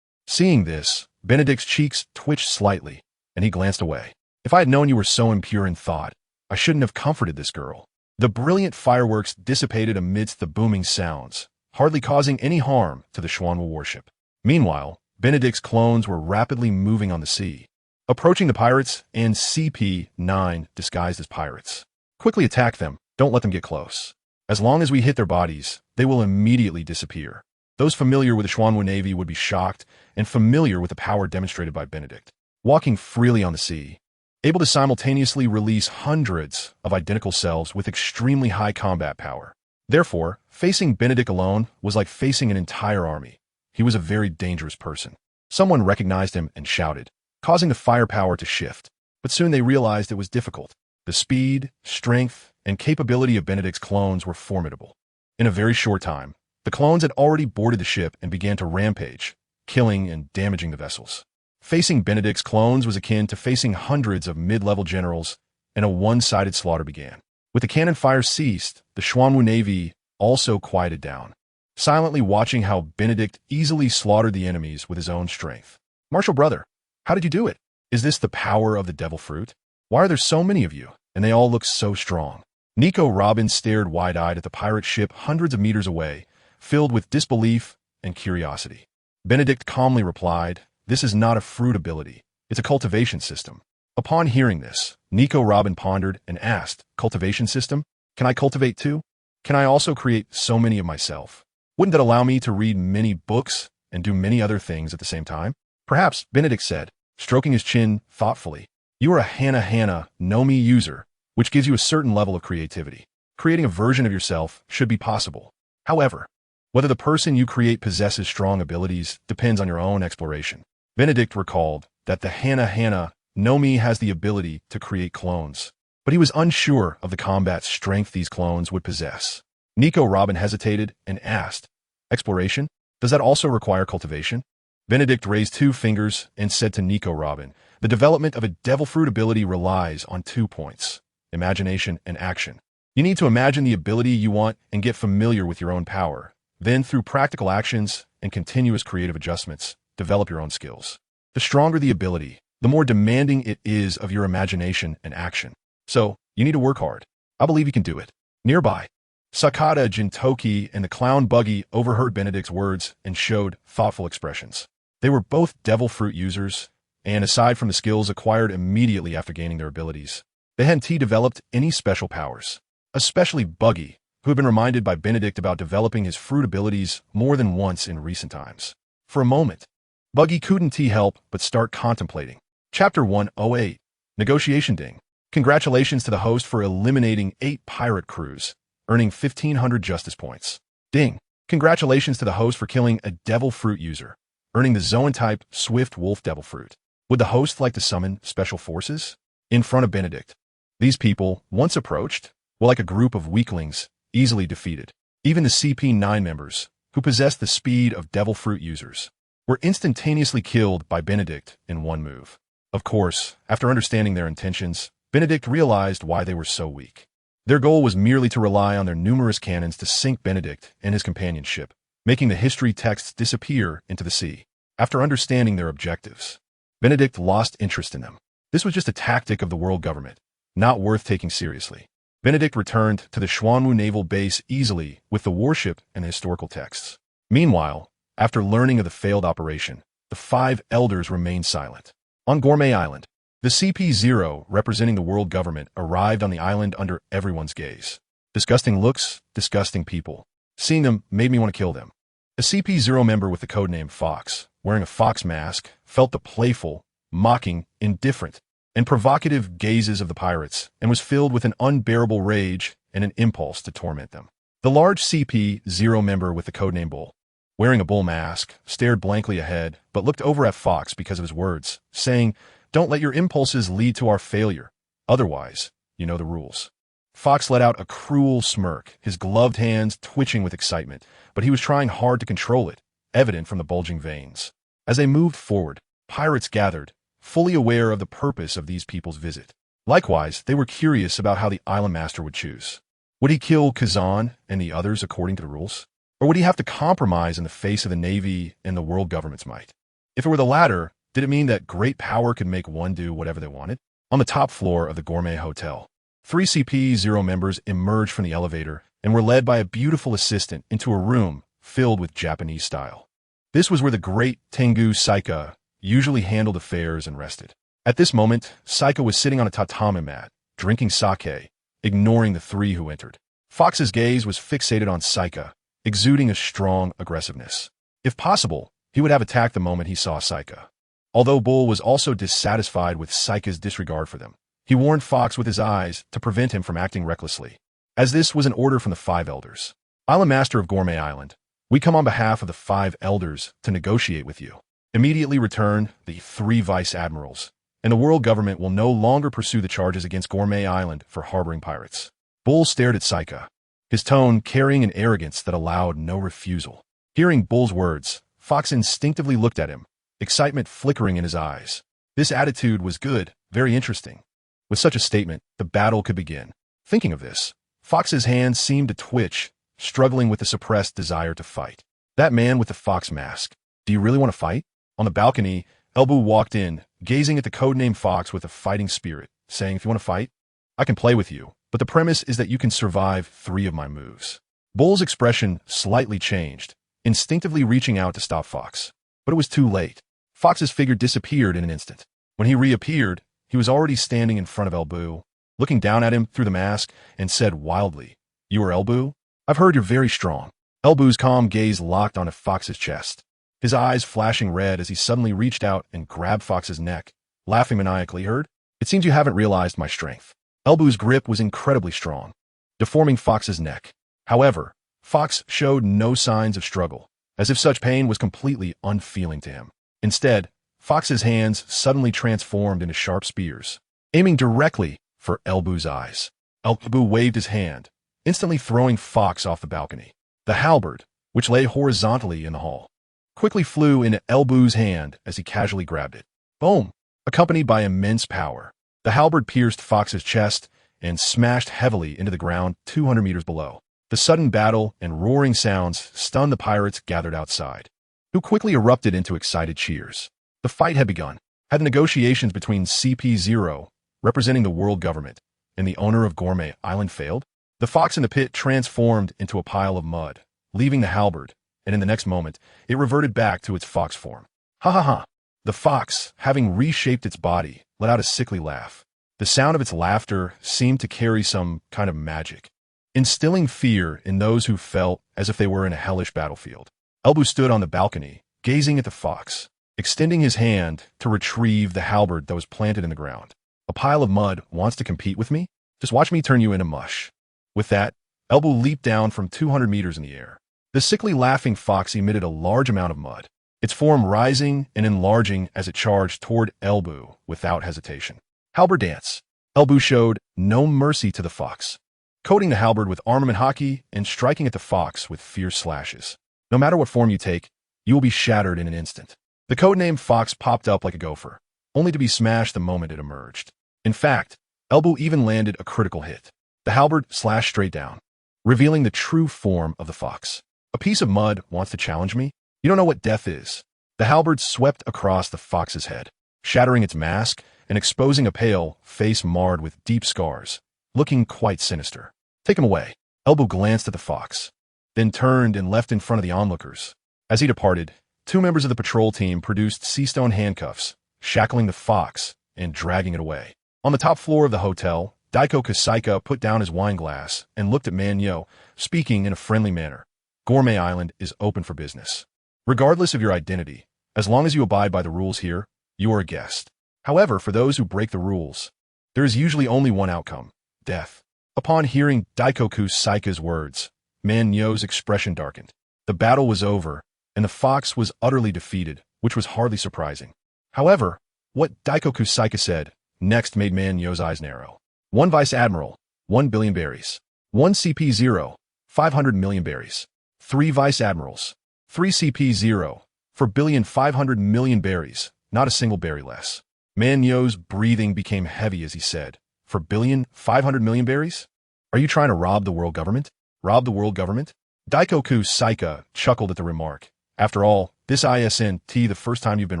Seeing this, Benedict's cheeks twitched slightly, and he glanced away. If I had known you were so impure in thought, I shouldn't have comforted this girl. The brilliant fireworks dissipated amidst the booming sounds, hardly causing any harm to the Xuanwu warship. Meanwhile, Benedict's clones were rapidly moving on the sea, approaching the pirates and CP-9 disguised as pirates. Quickly attack them, don't let them get close. As long as we hit their bodies, they will immediately disappear. Those familiar with the Xuanwu Navy would be shocked and familiar with the power demonstrated by Benedict. Walking freely on the sea, able to simultaneously release hundreds of identical selves with extremely high combat power. Therefore, facing Benedict alone was like facing an entire army. He was a very dangerous person. Someone recognized him and shouted, causing the firepower to shift. But soon they realized it was difficult. The speed, strength, and capability of Benedict's clones were formidable. In a very short time, the clones had already boarded the ship and began to rampage, killing and damaging the vessels. Facing Benedict's clones was akin to facing hundreds of mid-level generals, and a one-sided slaughter began. With the cannon fire ceased, the Xuanwu Navy also quieted down, silently watching how Benedict easily slaughtered the enemies with his own strength. Martial brother, how did you do it? Is this the power of the devil fruit? Why are there so many of you, and they all look so strong? Nico Robin stared wide-eyed at the pirate ship hundreds of meters away, filled with disbelief and curiosity. Benedict calmly replied, "This is not a fruit ability, it's a cultivation system." Upon hearing this, Nico Robin pondered and asked, "Cultivation system? Can I cultivate too? Can I also create so many of myself? Wouldn't that allow me to read many books and do many other things at the same time?" "Perhaps," Benedict said, stroking his chin thoughtfully. "You are a Hana no Mi user, which gives you a certain level of creativity. Creating a version of yourself should be possible. However, whether the person you create possesses strong abilities depends on your own exploration." Benedict recalled that the Hana no Mi has the ability to create clones, but he was unsure of the combat strength these clones would possess. Nico Robin hesitated and asked, "Exploration? Does that also require cultivation?" Benedict raised 2 fingers and said to Nico Robin, "The development of a devil fruit ability relies on 2 points, imagination and action. You need to imagine the ability you want and get familiar with your own power. Then, through practical actions and continuous creative adjustments, develop your own skills. The stronger the ability, the more demanding it is of your imagination and action. So, you need to work hard. I believe you can do it." Nearby, Sakata Jintoki and the clown buggy overheard Benedict's words and showed thoughtful expressions. They were both devil fruit users, and aside from the skills acquired immediately after gaining their abilities, they hadn't developed any special powers. Especially Buggy, who had been reminded by Benedict about developing his fruit abilities more than once in recent times. For a moment, Buggy couldn't help but start contemplating. Chapter 108, Negotiation Ding. Congratulations to the host for eliminating 8 pirate crews, earning 1,500 justice points. Ding. Congratulations to the host for killing a devil fruit user, earning the Zoan-type Swift Wolf Devil Fruit. Would the host like to summon special forces? In front of Benedict, these people, once approached, were like a group of weaklings, easily defeated. Even the CP-9 members, who possessed the speed of devil fruit users, were instantaneously killed by Benedict in one move. Of course, after understanding their intentions, Benedict realized why they were so weak. Their goal was merely to rely on their numerous cannons to sink Benedict and his companion ship, making the history texts disappear into the sea. After understanding their objectives, Benedict lost interest in them. This was just a tactic of the world government, not worth taking seriously. Benedict returned to the Xuanwu naval base easily with the warship and the historical texts. Meanwhile, after learning of the failed operation, the 5 elders remained silent. On Gourmet Island, the CP-0 representing the world government arrived on the island under everyone's gaze. Disgusting looks, disgusting people. Seeing them made me want to kill them. A CP-0 member with the codename Fox, wearing a fox mask, felt the playful, mocking, indifferent, and provocative gazes of the pirates and was filled with an unbearable rage and an impulse to torment them. The large CP-0 member with the codename Bull, wearing a bull mask, stared blankly ahead but looked over at Fox because of his words, saying, Don't let your impulses lead to our failure. Otherwise, you know the rules. Fox let out a cruel smirk, his gloved hands twitching with excitement, but he was trying hard to control it, evident from the bulging veins. As they moved forward, pirates gathered, fully aware of the purpose of these people's visit. Likewise, they were curious about how the island master would choose. Would he kill Kazan and the others according to the rules? Or would he have to compromise in the face of the Navy and the world government's might? If it were the latter, did it mean that great power could make one do whatever they wanted? On the top floor of the gourmet hotel, 3 CP0 members emerged from the elevator and were led by a beautiful assistant into a room filled with Japanese style. This was where the great Tengu Saika usually handled affairs and rested. At this moment, Saika was sitting on a tatami mat, drinking sake, ignoring the 3 who entered. Fox's gaze was fixated on Saika, exuding a strong aggressiveness. If possible, he would have attacked the moment he saw Saika. Although Bull was also dissatisfied with Saika's disregard for them, he warned Fox with his eyes to prevent him from acting recklessly. As this was an order from the 5 elders. Island Master of Gourmet Island, we come on behalf of the 5 elders to negotiate with you. Immediately return the 3 vice admirals, and the world government will no longer pursue the charges against Gourmet Island for harboring pirates. Bull stared at Saika, his tone carrying an arrogance that allowed no refusal. Hearing Bull's words, Fox instinctively looked at him, excitement flickering in his eyes. This attitude was good, very interesting. With such a statement, the battle could begin. Thinking of this, Fox's hands seemed to twitch, struggling with the suppressed desire to fight. That man with the fox mask. Do you really want to fight? On the balcony, Elbu walked in, gazing at the codename Fox with a fighting spirit, saying, if you want to fight, I can play with you, but the premise is that you can survive 3 of my moves. Bull's expression slightly changed, instinctively reaching out to stop Fox. But it was too late. Fox's figure disappeared in an instant. When he reappeared, he was already standing in front of Elbu, looking down at him through the mask, and said wildly, You are Elbu? I've heard you're very strong. Elbu's calm gaze locked onto Fox's chest, his eyes flashing red as he suddenly reached out and grabbed Fox's neck, laughing maniacally. Heard? It seems you haven't realized my strength. Elbu's grip was incredibly strong, deforming Fox's neck. However, Fox showed no signs of struggle, as if such pain was completely unfeeling to him. Instead, Fox's hands suddenly transformed into sharp spears, aiming directly for Elbu's eyes. Elbu waved his hand, instantly throwing Fox off the balcony. The halberd, which lay horizontally in the hall, quickly flew into Elbu's hand as he casually grabbed it. Boom! Accompanied by immense power, the halberd pierced Fox's chest and smashed heavily into the ground 200 meters below. The sudden battle and roaring sounds stunned the pirates gathered outside, who quickly erupted into excited cheers. The fight had begun. Had the negotiations between CP0, representing the world government, and the owner of Gourmet Island failed? The fox in the pit transformed into a pile of mud, leaving the halberd, and in the next moment, it reverted back to its fox form. Ha ha ha! The fox, having reshaped its body, let out a sickly laugh. The sound of its laughter seemed to carry some kind of magic, instilling fear in those who felt as if they were in a hellish battlefield. Elbu stood on the balcony, gazing at the fox, extending his hand to retrieve the halberd that was planted in the ground. A pile of mud wants to compete with me? Just watch me turn you into mush. With that, Elbu leaped down from 200 meters in the air. The sickly laughing fox emitted a large amount of mud, its form rising and enlarging as it charged toward Elbu without hesitation. Halberd dance. Elbu showed no mercy to the fox, coating the halberd with armament hockey and striking at the fox with fierce slashes. No matter what form you take, you will be shattered in an instant. The codename Fox popped up like a gopher, only to be smashed the moment it emerged. In fact, Elbu even landed a critical hit. The halberd slashed straight down, revealing the true form of the fox. A piece of mud wants to challenge me? You don't know what death is. The halberd swept across the fox's head, shattering its mask and exposing a pale face marred with deep scars, looking quite sinister. Take him away. Elbu glanced at the fox, then turned and left in front of the onlookers. As he departed, 2 members of the patrol team produced sea-stone handcuffs, shackling the fox and dragging it away. On the top floor of the hotel, Daiko Kasaika put down his wine glass and looked at Manyo, speaking in a friendly manner. Gourmet Island is open for business. Regardless of your identity, as long as you abide by the rules here, you are a guest. However, for those who break the rules, there is usually only one outcome: death. Upon hearing Daikoku Saika's words, Manyo's expression darkened. The battle was over, and the fox was utterly defeated, which was hardly surprising. However, What Daikoku Saika said next made Man Yo's eyes narrow. 1 Vice Admiral, 1 billion berries. 1 CP0, 500 million berries. 3 Vice Admirals, 3 CP0, for billion 500 million berries, not a single berry less. Man Yo's breathing became heavy as he said, for billion 500 million berries? Are you trying to rob the world government? Rob the world government? Daikoku Saika chuckled at the remark. After all, this isn't the first time you've been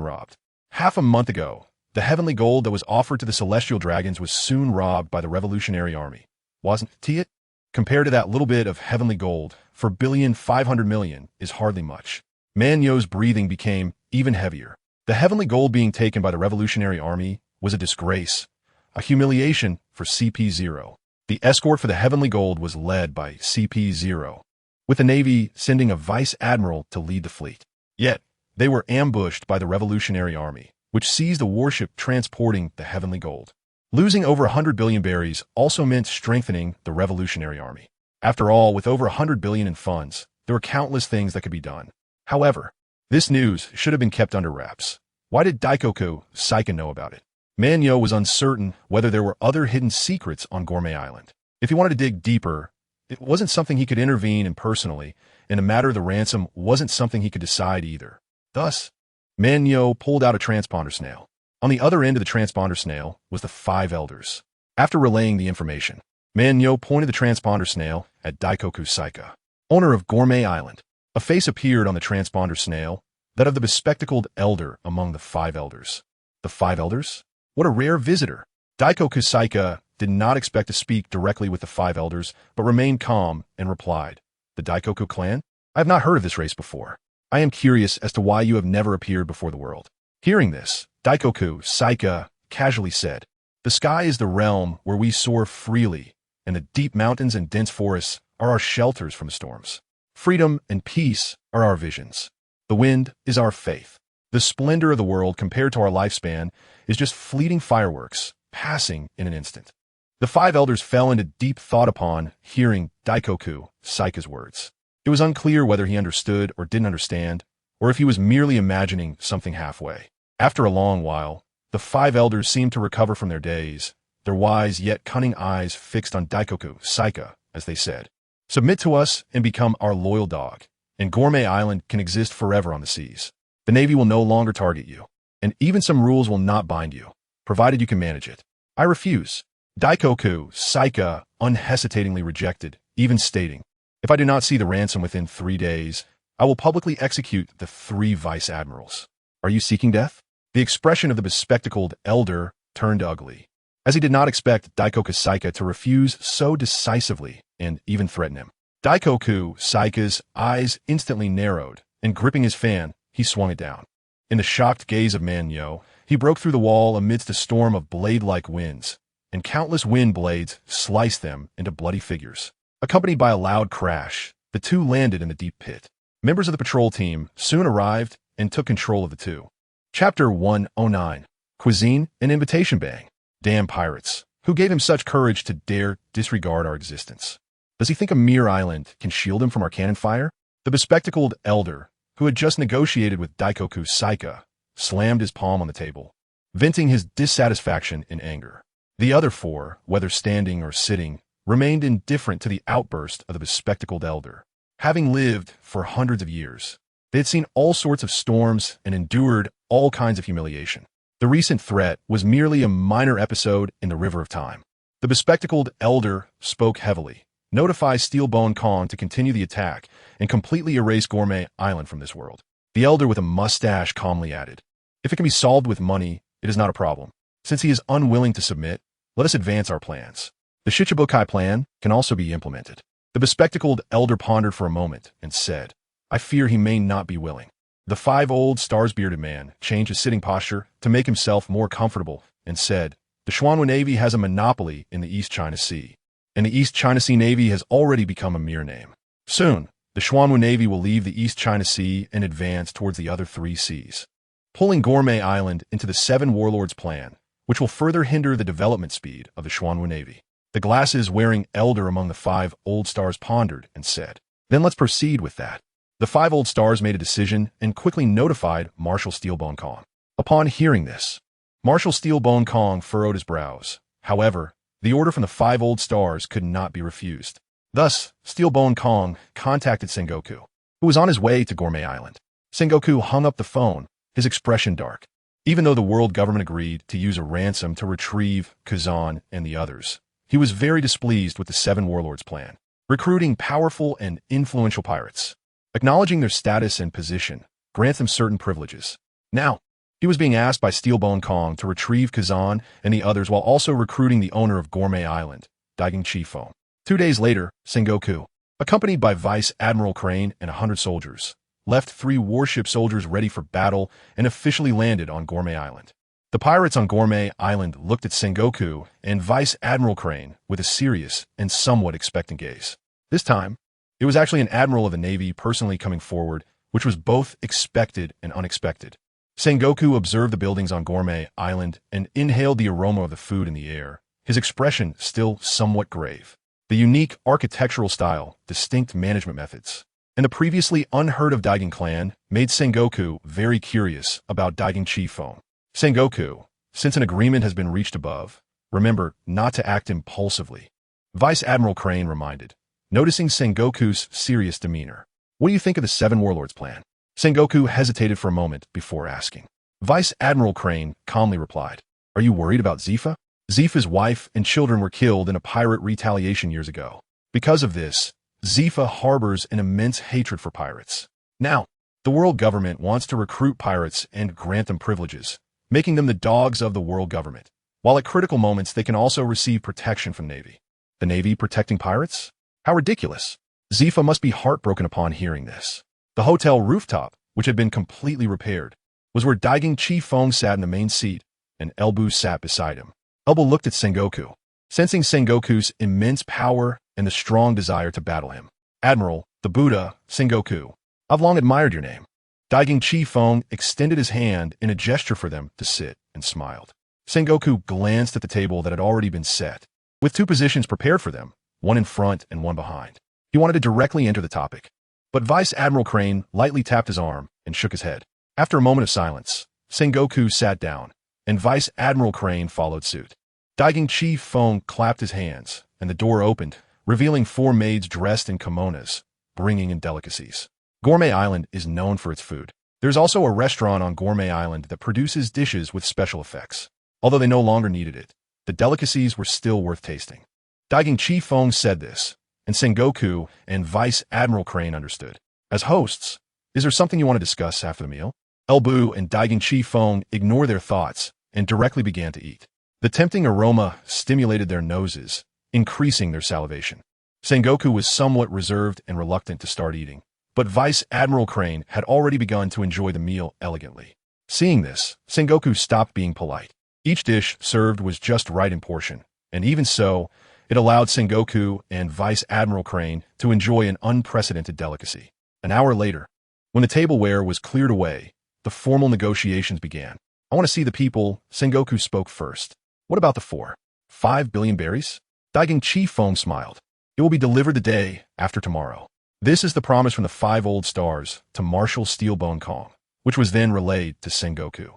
robbed. Half a month ago, the heavenly gold that was offered to the celestial dragons was soon robbed by the Revolutionary Army. Wasn't it? Compared to that little bit of heavenly gold, for billion 500 million is hardly much. Man Yo's breathing became even heavier. The heavenly gold being taken by the Revolutionary Army was a disgrace, a humiliation for CP0. The escort for the heavenly gold was led by CP0, with the Navy sending a vice admiral to lead the fleet. Yet, they were ambushed by the Revolutionary Army, which seized a warship transporting the heavenly gold. Losing over 100 billion berries also meant strengthening the Revolutionary Army. After all, with over 100 billion in funds, there were countless things that could be done. However, this news should have been kept under wraps. Why did Daikoku Saika know about it? Man Yo was uncertain whether there were other hidden secrets on Gourmet Island. If he wanted to dig deeper, it wasn't something he could intervene in personally, and the matter of the ransom wasn't something he could decide either. Thus, Man Yo pulled out a transponder snail. On the other end of the transponder snail was the 5 elders. After relaying the information, Man Yo pointed the transponder snail at Daikoku Saika, owner of Gourmet Island. A face appeared on the transponder snail, that of the bespectacled elder among the 5 elders. The 5 elders? What a rare visitor! Daikoku Saika did not expect to speak directly with the 5 elders, but remained calm and replied, "The Daikoku clan? I have not heard of this race before. I am curious as to why you have never appeared before the world." Hearing this, Daikoku Saika casually said, "The sky is the realm where we soar freely, and the deep mountains and dense forests are our shelters from the storms. Freedom and peace are our visions. The wind is our faith. The splendor of the world compared to our lifespan is just fleeting fireworks, passing in an instant." The 5 elders fell into deep thought upon hearing Daikoku Saika's words. It was unclear whether he understood or didn't understand, or if he was merely imagining something halfway. After a long while, the 5 elders seemed to recover from their daze, their wise yet cunning eyes fixed on Daikoku Saika, as they said, "Submit to us and become our loyal dog, and Gourmet Island can exist forever on the seas. The Navy will no longer target you, and even some rules will not bind you, provided you can manage it." "I refuse." Daikoku Saika unhesitatingly rejected, even stating, "If I do not see the ransom within 3 days, I will publicly execute the 3 vice admirals." "Are you seeking death?" The expression of the bespectacled elder turned ugly, as he did not expect Daikoku Saika to refuse so decisively and even threaten him. Daikoku Saika's eyes instantly narrowed, and gripping his fan, he swung it down. In the shocked gaze of Man Yo, he broke through the wall amidst a storm of blade-like winds, and countless wind blades sliced them into bloody figures. Accompanied by a loud crash, the 2 landed in the deep pit. Members of the patrol team soon arrived and took control of the 2. Chapter 109. Cuisine and Invitation Bang. Damn pirates. Who gave him such courage to dare disregard our existence? Does he think a mere island can shield him from our cannon fire? The bespectacled elder, who had just negotiated with Daikoku Saika, slammed his palm on the table, venting his dissatisfaction in anger. The other 4, whether standing or sitting, remained indifferent to the outburst of the bespectacled elder. Having lived for hundreds of years, they had seen all sorts of storms and endured all kinds of humiliation. The recent threat was merely a minor episode in the river of time. The bespectacled elder spoke heavily, "Notify Steelbone Khan to continue the attack and completely erase Gourmet Island from this world." The elder with a mustache calmly added, "If it can be solved with money, it is not a problem. Since he is unwilling to submit, let us advance our plans. The Shichibukai plan can also be implemented." The bespectacled elder pondered for a moment and said, "I fear he may not be willing." The 5 old stars-bearded man changed his sitting posture to make himself more comfortable and said, "The Xuanwu Navy has a monopoly in the East China Sea, and the East China Sea Navy has already become a mere name. Soon, the Xuanwu Navy will leave the East China Sea and advance towards the other 3 seas, pulling Gourmet Island into the 7 warlords' plan, which will further hinder the development speed of the Xuanwu Navy." The glasses-wearing elder among the 5 old stars pondered and said, "Then let's proceed with that." The 5 old stars made a decision and quickly notified Marshal Steelbone Khan. Upon hearing this, Marshal Steelbone Kong furrowed his brows. However, the order from the 5 old stars could not be refused. Thus, Steelbone Kong contacted Sengoku, who was on his way to Gourmet Island. Sengoku hung up the phone, his expression dark. Even though the world government agreed to use a ransom to retrieve Kazan and the others, he was very displeased with the 7 warlords' plan, recruiting powerful and influential pirates. Acknowledging their status and position grants them certain privileges. Now, he was being asked by Steelbone Kong to retrieve Kazan and the others while also recruiting the owner of Gourmet Island, Daiging Chifeng. 2 days later, Sengoku, accompanied by Vice Admiral Crane and 100 soldiers, left 3 warship soldiers ready for battle and officially landed on Gourmet Island. The pirates on Gourmet Island looked at Sengoku and Vice Admiral Crane with a serious and somewhat expectant gaze. This time, it was actually an admiral of the Navy personally coming forward, which was both expected and unexpected. Sengoku observed the buildings on Gourmet Island and inhaled the aroma of the food in the air, his expression still somewhat grave. The unique architectural style, distinct management methods, and the previously unheard-of Daiging clan made Sengoku very curious about Daiging Chifeng. Sengoku, since an agreement has been reached above, remember not to act impulsively. Vice Admiral Crane reminded, noticing Sengoku's serious demeanor. What do you think of the 7 warlords' plan? Sengoku hesitated for a moment before asking. Vice Admiral Crane calmly replied, Are you worried about Zifa? Zifa's wife and children were killed in a pirate retaliation years ago. Because of this, Zifa harbors an immense hatred for pirates. Now, the world government wants to recruit pirates and grant them privileges, making them the dogs of the world government, while at critical moments they can also receive protection from Navy. The Navy protecting pirates? How ridiculous. Zifa must be heartbroken upon hearing this. The hotel rooftop, which had been completely repaired, was where Daiging Chifeng sat in the main seat, and Elbu sat beside him. Elbu looked at Sengoku, sensing Sengoku's immense power and the strong desire to battle him. Admiral, the Buddha, Sengoku, I've long admired your name. Daiging Chifeng extended his hand in a gesture for them to sit and smiled. Sengoku glanced at the table that had already been set, with 2 positions prepared for them, one in front and one behind. He wanted to directly enter the topic, but Vice Admiral Crane lightly tapped his arm and shook his head. After a moment of silence, Sengoku sat down, and Vice Admiral Crane followed suit. Daiging Chifeng clapped his hands, and the door opened, revealing 4 maids dressed in kimonos, bringing in delicacies. Gourmet Island is known for its food. There's also a restaurant on Gourmet Island that produces dishes with special effects. Although they no longer needed it, the delicacies were still worth tasting. Daiging Chifeng said this, and Sengoku and Vice Admiral Crane understood. As hosts, is there something you want to discuss after the meal? Elbu and Daiging Chifeng ignored their thoughts and directly began to eat. The tempting aroma stimulated their noses, increasing their salivation. Sengoku was somewhat reserved and reluctant to start eating, but Vice Admiral Crane had already begun to enjoy the meal elegantly. Seeing this, Sengoku stopped being polite. Each dish served was just right in portion, and even so, it allowed Sengoku and Vice Admiral Crane to enjoy an unprecedented delicacy. An hour later, when the tableware was cleared away, the formal negotiations began. I want to see the people, Sengoku spoke first. What about the 5 billion berries? Daiging Chifeng smiled. It will be delivered the day after tomorrow. This is the promise from the 5 old stars to Marshal Steelbone Kong, which was then relayed to Sengoku.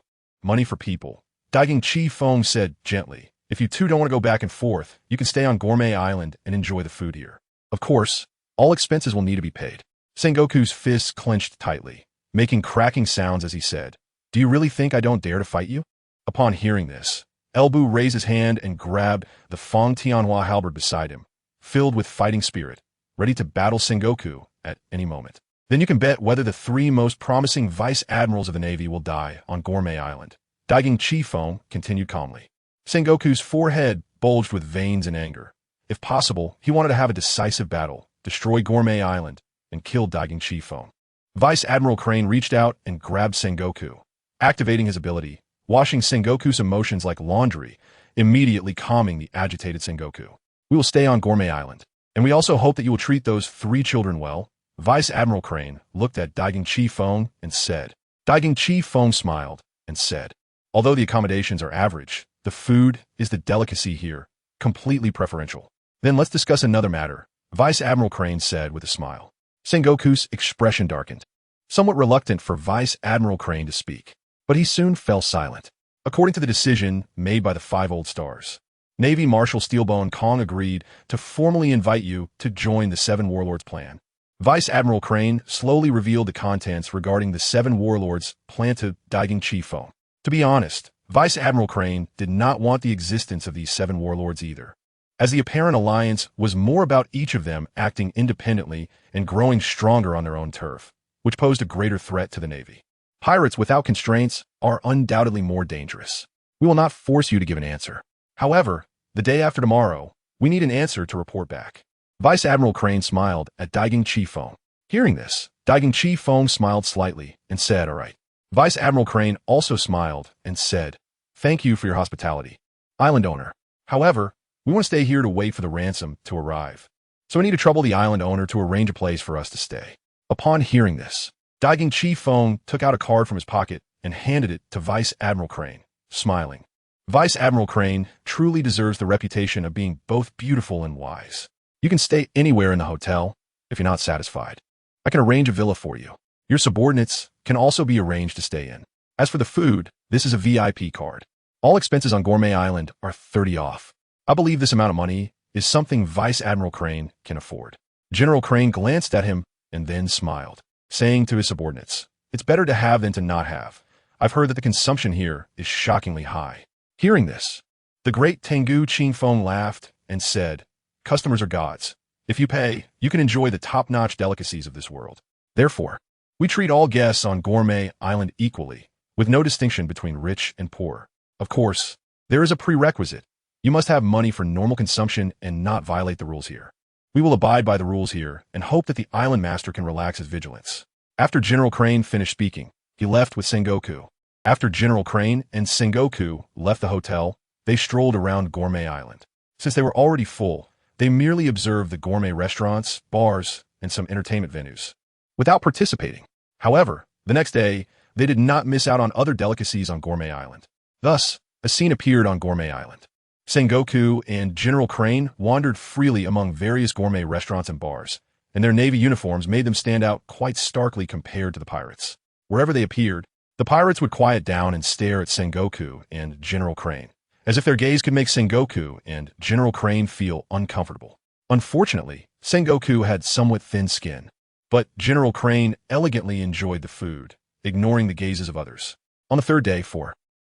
Money for people. Daiging Chifeng said gently, if you 2 don't want to go back and forth, you can stay on Gourmet Island and enjoy the food here. Of course, all expenses will need to be paid. Sengoku's fists clenched tightly, making cracking sounds as he said, Do you really think I don't dare to fight you? Upon hearing this, Elbu raised his hand and grabbed the Fong Tianhua halberd beside him, filled with fighting spirit, ready to battle Sengoku at any moment. Then you can bet whether the 3 most promising vice admirals of the Navy will die on Gourmet Island. Daiging Chifeng continued calmly. Sengoku's forehead bulged with veins in anger. If possible, he wanted to have a decisive battle, destroy Gourmet Island, and kill Daiging Chifeng. Vice Admiral Crane reached out and grabbed Sengoku, activating his ability, washing Sengoku's emotions like laundry, immediately calming the agitated Sengoku. We will stay on Gourmet Island, and we also hope that you will treat those 3 children well. Vice Admiral Crane looked at Daiging Chifeng and said. Daiging Chifeng smiled and said, Although the accommodations are average, the food is the delicacy here, completely preferential. Then let's discuss another matter, Vice Admiral Crane said with a smile. Sengoku's expression darkened, somewhat reluctant for Vice Admiral Crane to speak, but he soon fell silent. according to the decision made by the 5 old stars. Navy Marshal Steelbone Kong agreed to formally invite you to join the 7 warlords' plan. Vice Admiral Crane slowly revealed the contents regarding the 7 warlords' plan to Daiging Chi-Fo. To be honest, Vice Admiral Crane did not want the existence of these 7 warlords either, as the apparent alliance was more about each of them acting independently and growing stronger on their own turf, which posed a greater threat to the Navy. Pirates without constraints are undoubtedly more dangerous. We will not force you to give an answer. However, the day after tomorrow, we need an answer to report back. Vice Admiral Crane smiled at Daiging Chi-Fo. Hearing this, Daiging Chi-Fo smiled slightly and said, "All right." Vice Admiral Crane also smiled and said, "Thank you for your hospitality, island owner. However, we want to stay here to wait for the ransom to arrive. So we need to trouble the island owner to arrange a place for us to stay." Upon hearing this, Daiging Chi-Fo took out a card from his pocket and handed it to Vice Admiral Crane, smiling. Vice Admiral Crane truly deserves the reputation of being both beautiful and wise. You can stay anywhere in the hotel if you're not satisfied. I can arrange a villa for you. Your subordinates can also be arranged to stay in. As for the food, this is a VIP card. All expenses on Gourmet Island are 30 off. I believe this amount of money is something Vice Admiral Crane can afford. General Crane glanced at him and then smiled, saying to his subordinates, "It's better to have than to not have. I've heard that the consumption here is shockingly high." Hearing this, the great Tengu Chi-Fo laughed and said, "Customers are gods. If you pay, you can enjoy the top-notch delicacies of this world. Therefore, we treat all guests on Gourmet Island equally, with no distinction between rich and poor. Of course, there is a prerequisite. You must have money for normal consumption and not violate the rules here. We will abide by the rules here and hope that the island master can relax his vigilance." After General Crane finished speaking, he left with Sengoku. After General Crane and Sengoku left the hotel, they strolled around Gourmet Island. Since they were already full, they merely observed the gourmet restaurants, bars, and some entertainment venues, without participating. However, the next day, they did not miss out on other delicacies on Gourmet Island. Thus, a scene appeared on Gourmet Island. Sengoku and General Crane wandered freely among various gourmet restaurants and bars, and their Navy uniforms made them stand out quite starkly compared to the pirates. Wherever they appeared, the pirates would quiet down and stare at Sengoku and General Crane, as if their gaze could make Sengoku and General Crane feel uncomfortable. Unfortunately, Sengoku had somewhat thin skin, but General Crane elegantly enjoyed the food, ignoring the gazes of others. On the third day,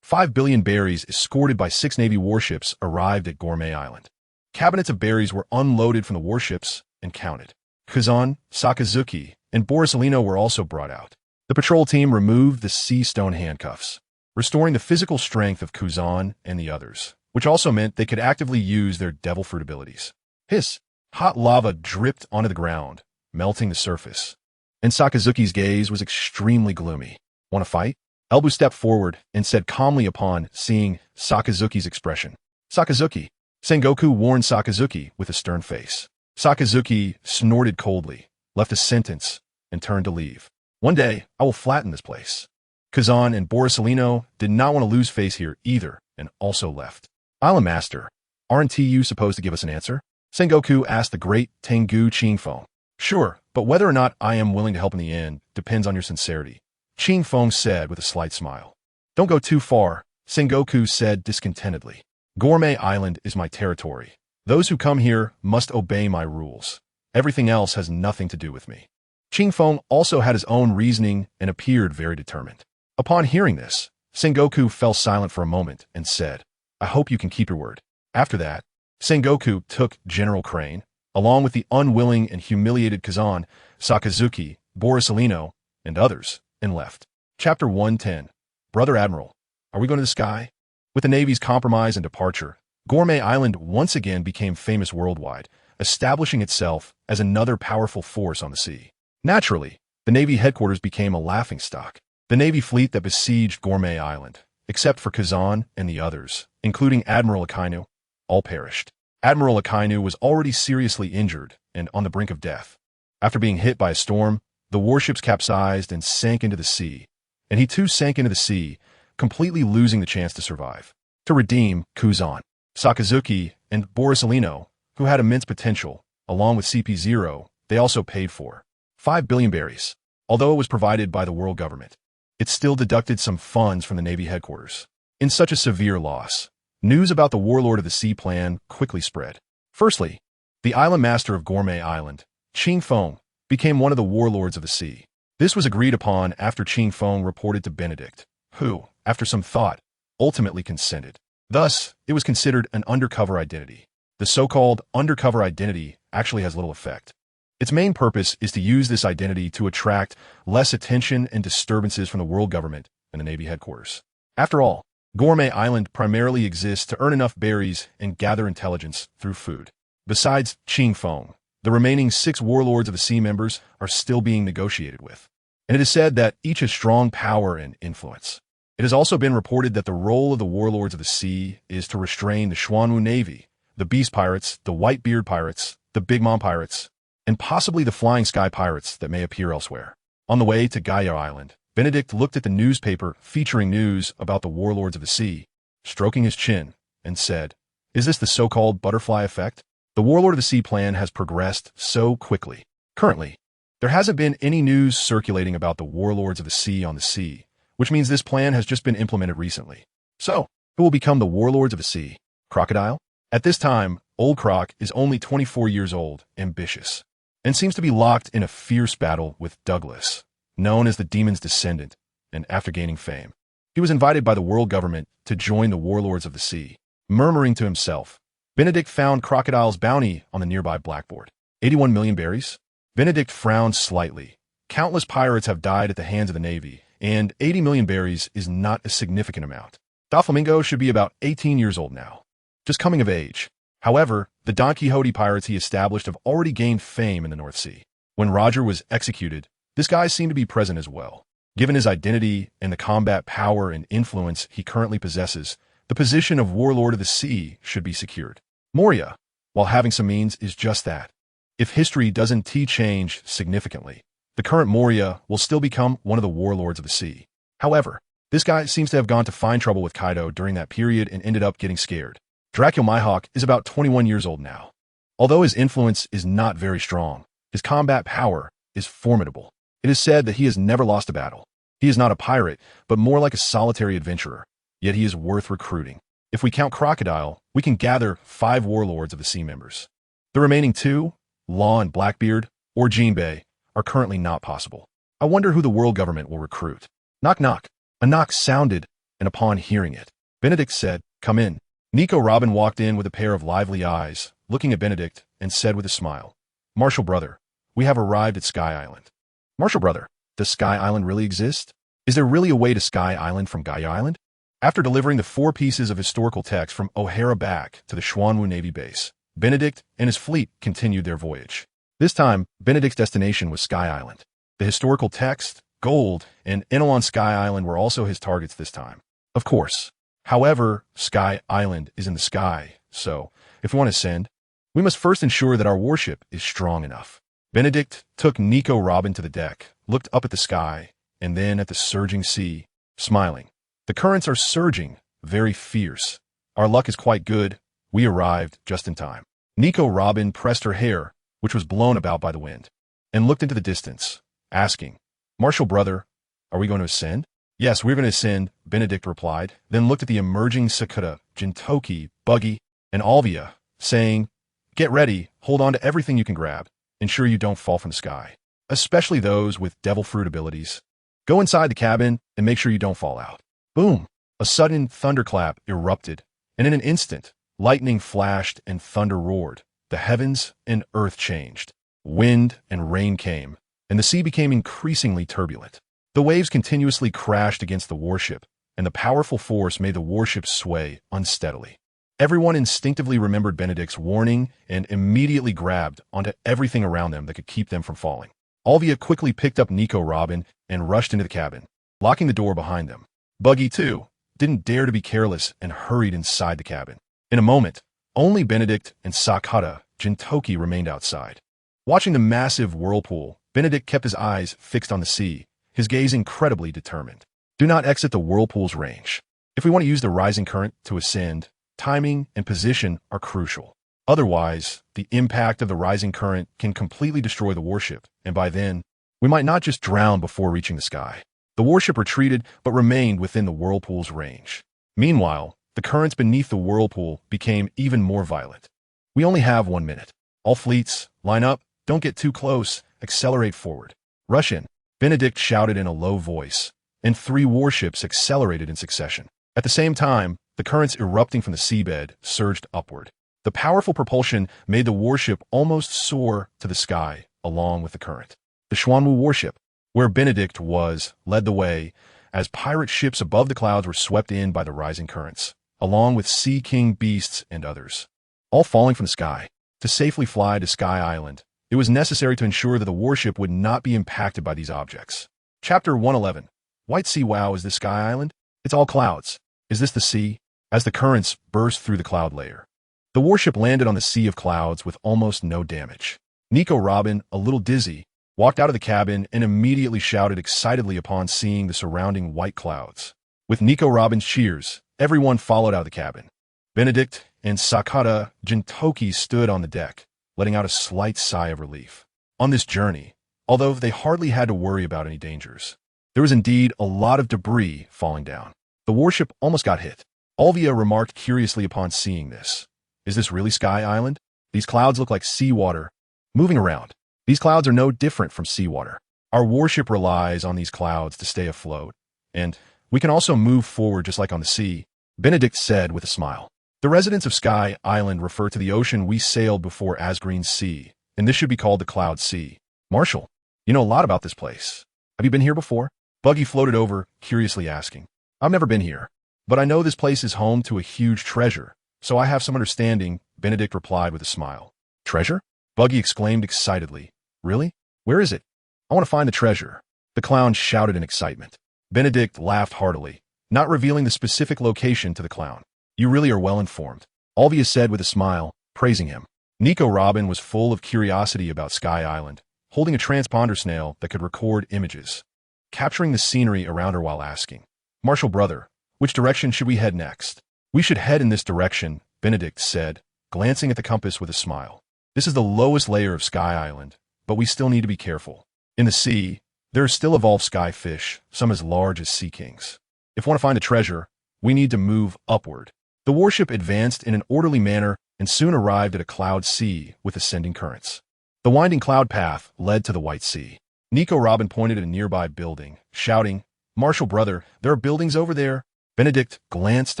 5 billion berries escorted by 6 Navy warships arrived at Gourmet Island. Cabinets of berries were unloaded from the warships and counted. Kazan, Sakazuki, and Borisolino were also brought out. The patrol team removed the sea stone handcuffs, restoring the physical strength of Kuzan and the others, which also meant they could actively use their devil fruit abilities. Hiss! Hot lava dripped onto the ground, melting the surface, and Sakazuki's gaze was extremely gloomy. "Want to fight?" Elbu stepped forward and said calmly upon seeing Sakazuki's expression. "Sakazuki!" Sengoku warned Sakazuki with a stern face. Sakazuki snorted coldly, left a sentence, and turned to leave. "One day, I will flatten this place." Kazan and Borisolino did not want to lose face here either, and also left. "Island Master, aren't you supposed to give us an answer?" Sengoku asked the great Tengu Chi-Fo. "Sure, but whether or not I am willing to help in the end depends on your sincerity," Chi-Fo said with a slight smile. "Don't go too far," Sengoku said discontentedly. "Gourmet Island is my territory. Those who come here must obey my rules. Everything else has nothing to do with me." Chi-Fo also had his own reasoning and appeared very determined. Upon hearing this, Sengoku fell silent for a moment and said, "I hope you can keep your word." After that, Sengoku took General Crane, along with the unwilling and humiliated Kazan, Sakazuki, Borisolino, and others, and left. Chapter 110. Brother Admiral, are we going to the sky? With the Navy's compromise and departure, Gourmet Island once again became famous worldwide, establishing itself as another powerful force on the sea. Naturally, the Navy headquarters became a laughingstock. The Navy fleet that besieged Gourmet Island, except for Kazan and the others, including Admiral Akainu, all perished. Admiral Akainu was already seriously injured and on the brink of death. After being hit by a storm, the warships capsized and sank into the sea, and he too sank into the sea, completely losing the chance to survive. To redeem Kuzan, Sakazuki, and Borisolino, who had immense potential, along with CP0, they also paid for 5 billion berries. Although it was provided by the world government, it still deducted some funds from the Navy headquarters. in such a severe loss. News about the Warlord of the Sea plan quickly spread. Firstly, the island master of Gourmet Island, Qing Feng, became one of the warlords of the sea. This was agreed upon after Qing Feng reported to Benedict, who, after some thought, ultimately consented. Thus, it was considered an undercover identity. The so-called undercover identity actually has little effect. Its main purpose is to use this identity to attract less attention and disturbances from the world government and the Navy headquarters. After all, Gourmet Island primarily exists to earn enough berries and gather intelligence through food. Besides Qing Feng, the remaining 6 warlords of the sea members are still being negotiated with, and it is said that each has strong power and influence. It has also been reported that the role of the warlords of the sea is to restrain the Xuanwu Navy, the Beast Pirates, the Whitebeard Pirates, the Big Mom Pirates, and possibly the Flying Sky Pirates that may appear elsewhere. On the way to Gaia Island, Benedict looked at the newspaper featuring news about the warlords of the sea, stroking his chin, and said, "Is this the so-called butterfly effect? The Warlord of the Sea plan has progressed so quickly. Currently, there hasn't been any news circulating about the warlords of the sea on the sea, which means this plan has just been implemented recently. So, who will become the warlords of the sea? Crocodile?" At this time, Old Croc is only 24 years old, ambitious, and seems to be locked in a fierce battle with Douglas, known as the Demon's Descendant, and after gaining fame, he was invited by the world government to join the warlords of the sea. Murmuring to himself, Benedict found Crocodile's bounty on the nearby blackboard. 81 million berries? Benedict frowned slightly. Countless pirates have died at the hands of the Navy, and 80 million berries is not a significant amount. Doflamingo should be about 18 years old now, just coming of age. However, the Don Quixote pirates he established have already gained fame in the North Sea. When Roger was executed, this guy seemed to be present as well. Given his identity and the combat power and influence he currently possesses, the position of Warlord of the Sea should be secured. Moria, while having some means, is just that. If history doesn't change significantly, the current Moria will still become one of the Warlords of the Sea. However, this guy seems to have gone to find trouble with Kaido during that period and ended up getting scared. Dracula Mihawk is about 21 years old now. Although his influence is not very strong, his combat power is formidable. It is said that he has never lost a battle. He is not a pirate, but more like a solitary adventurer, yet he is worth recruiting. If we count Crocodile, we can gather 5 warlords of the sea members. The remaining 2, Law and Blackbeard, or Jinbei, are currently not possible. I wonder who the world government will recruit. Knock knock. A knock sounded, and upon hearing it, Benedict said, "Come in." Nico Robin walked in with a pair of lively eyes, looking at Benedict, and said with a smile, "Marshal brother, we have arrived at Sky Island." "Marshal brother, does Sky Island really exist? Is there really a way to Sky Island from Gaia Island?" After delivering the 4 pieces of historical text from O'Hara back to the Xuanwu Navy base, Benedict and his fleet continued their voyage. This time, Benedict's destination was Sky Island. The historical text, gold, and Enelon Sky Island were also his targets this time. Of course. However, Sky Island is in the sky, so, if we want to ascend, we must first ensure that our warship is strong enough. Benedict took Nico Robin to the deck, looked up at the sky, and then at the surging sea, smiling. The currents are surging, very fierce. Our luck is quite good. We arrived just in time. Nico Robin pressed her hair, which was blown about by the wind, and looked into the distance, asking, "Marshal brother, are we going to ascend?" "Yes, we're going to ascend," Benedict replied, then looked at the emerging Sakura, Jintoki, Buggy, and Alvia, saying, "Get ready, hold on to everything you can grab. Ensure you don't fall from the sky, especially those with devil fruit abilities. Go inside the cabin and make sure you don't fall out." Boom! A sudden thunderclap erupted, and in an instant, lightning flashed and thunder roared. The heavens and earth changed. Wind and rain came, and the sea became increasingly turbulent. The waves continuously crashed against the warship, and the powerful force made the warship sway unsteadily. Everyone instinctively remembered Benedict's warning and immediately grabbed onto everything around them that could keep them from falling. Alvia quickly picked up Nico Robin and rushed into the cabin, locking the door behind them. Buggy, too, didn't dare to be careless and hurried inside the cabin. In a moment, only Benedict and Sakata Jintoki remained outside. Watching the massive whirlpool, Benedict kept his eyes fixed on the sea, his gaze incredibly determined. Do not exit the whirlpool's range. If we want to use the rising current to ascend, timing and position are crucial. Otherwise, the impact of the rising current can completely destroy the warship, and by then, we might not just drown before reaching the sky. The warship retreated but remained within the whirlpool's range. Meanwhile, the currents beneath the whirlpool became even more violent. We only have 1 minute. All fleets, line up, don't get too close, accelerate forward. Rush in, Benedict shouted in a low voice, and 3 warships accelerated in succession. At the same time, the currents erupting from the seabed surged upward. The powerful propulsion made the warship almost soar to the sky along with the current. The Xuanwu warship, where Benedict was, led the way, as pirate ships above the clouds were swept in by the rising currents, along with Sea King beasts and others, all falling from the sky. To safely fly to Sky Island, it was necessary to ensure that the warship would not be impacted by these objects. Chapter 111. White Sea. Wow, is this Sky Island? It's all clouds. Is this the sea? As the currents burst through the cloud layer, the warship landed on the sea of clouds with almost no damage. Nico Robin, a little dizzy, walked out of the cabin and immediately shouted excitedly upon seeing the surrounding white clouds. With Nico Robin's cheers, everyone followed out of the cabin. Benedict and Sakata Jintoki stood on the deck, letting out a slight sigh of relief. On this journey, although they hardly had to worry about any dangers, there was indeed a lot of debris falling down. The warship almost got hit. Olvia remarked curiously upon seeing this. Is this really Sky Island? These clouds look like seawater moving around. These clouds are no different from seawater. Our warship relies on these clouds to stay afloat, and we can also move forward just like on the sea, Benedict said with a smile. The residents of Sky Island refer to the ocean we sailed before as Green Sea, and this should be called the Cloud Sea. Marshall, you know a lot about this place. Have you been here before? Buggy floated over, curiously asking. I've never been here, but I know this place is home to a huge treasure, so I have some understanding, Benedict replied with a smile. Treasure? Buggy exclaimed excitedly. Really? Where is it? I want to find the treasure. The clown shouted in excitement. Benedict laughed heartily, not revealing the specific location to the clown. You really are well informed, Olvia said with a smile, praising him. Nico Robin was full of curiosity about Sky Island, holding a transponder snail that could record images, capturing the scenery around her while asking, Marshall brother, which direction should we head next? We should head in this direction, Benedict said, glancing at the compass with a smile. This is the lowest layer of Sky Island, but we still need to be careful. In the sea, there are still evolved sky fish, some as large as sea kings. If we want to find a treasure, we need to move upward. The warship advanced in an orderly manner and soon arrived at a cloud sea with ascending currents. The winding cloud path led to the White Sea. Nico Robin pointed at a nearby building, shouting, Marshall brother, there are buildings over there. Benedict glanced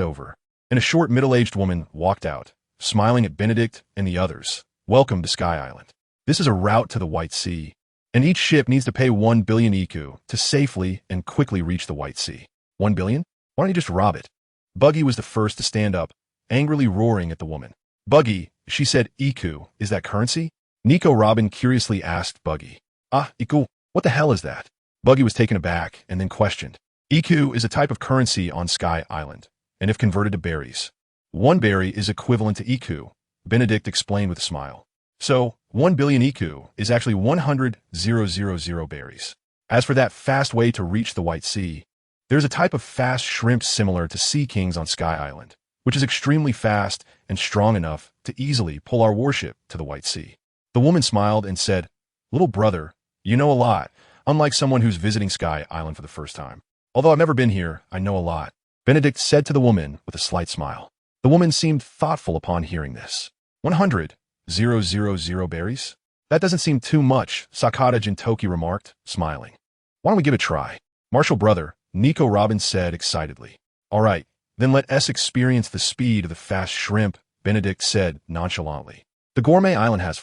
over, and a short middle-aged woman walked out, smiling at Benedict and the others. Welcome to Sky Island. This is a route to the White Sea, and each ship needs to pay 1 billion IQ to safely and quickly reach the White Sea. 1 billion? Why don't you just rob it? Buggy was the first to stand up, angrily roaring at the woman. Buggy, she said, IQ, is that currency? Nico Robin curiously asked Buggy. Ah, IQ, what the hell is that? Buggy was taken aback and then questioned. IQ is a type of currency on Sky Island, and if converted to berries, 1 berry is equivalent to IQ, Benedict explained with a smile. So, 1 billion IQ is actually 100,000 berries. As for that fast way to reach the White Sea, there's a type of fast shrimp similar to sea kings on Sky Island, which is extremely fast and strong enough to easily pull our warship to the White Sea. The woman smiled and said, Little brother, you know a lot, unlike someone who's visiting Sky Island for the first time. Although I've never been here, I know a lot, Benedict said to the woman with a slight smile. The woman seemed thoughtful upon hearing this. 100,000 berries? That doesn't seem too much, Sakata Jintoki remarked, smiling. Why don't we give it a try? Marshall brother, Nico Robin said excitedly. All right, then let us experience the speed of the fast shrimp, Benedict said nonchalantly. The gourmet island has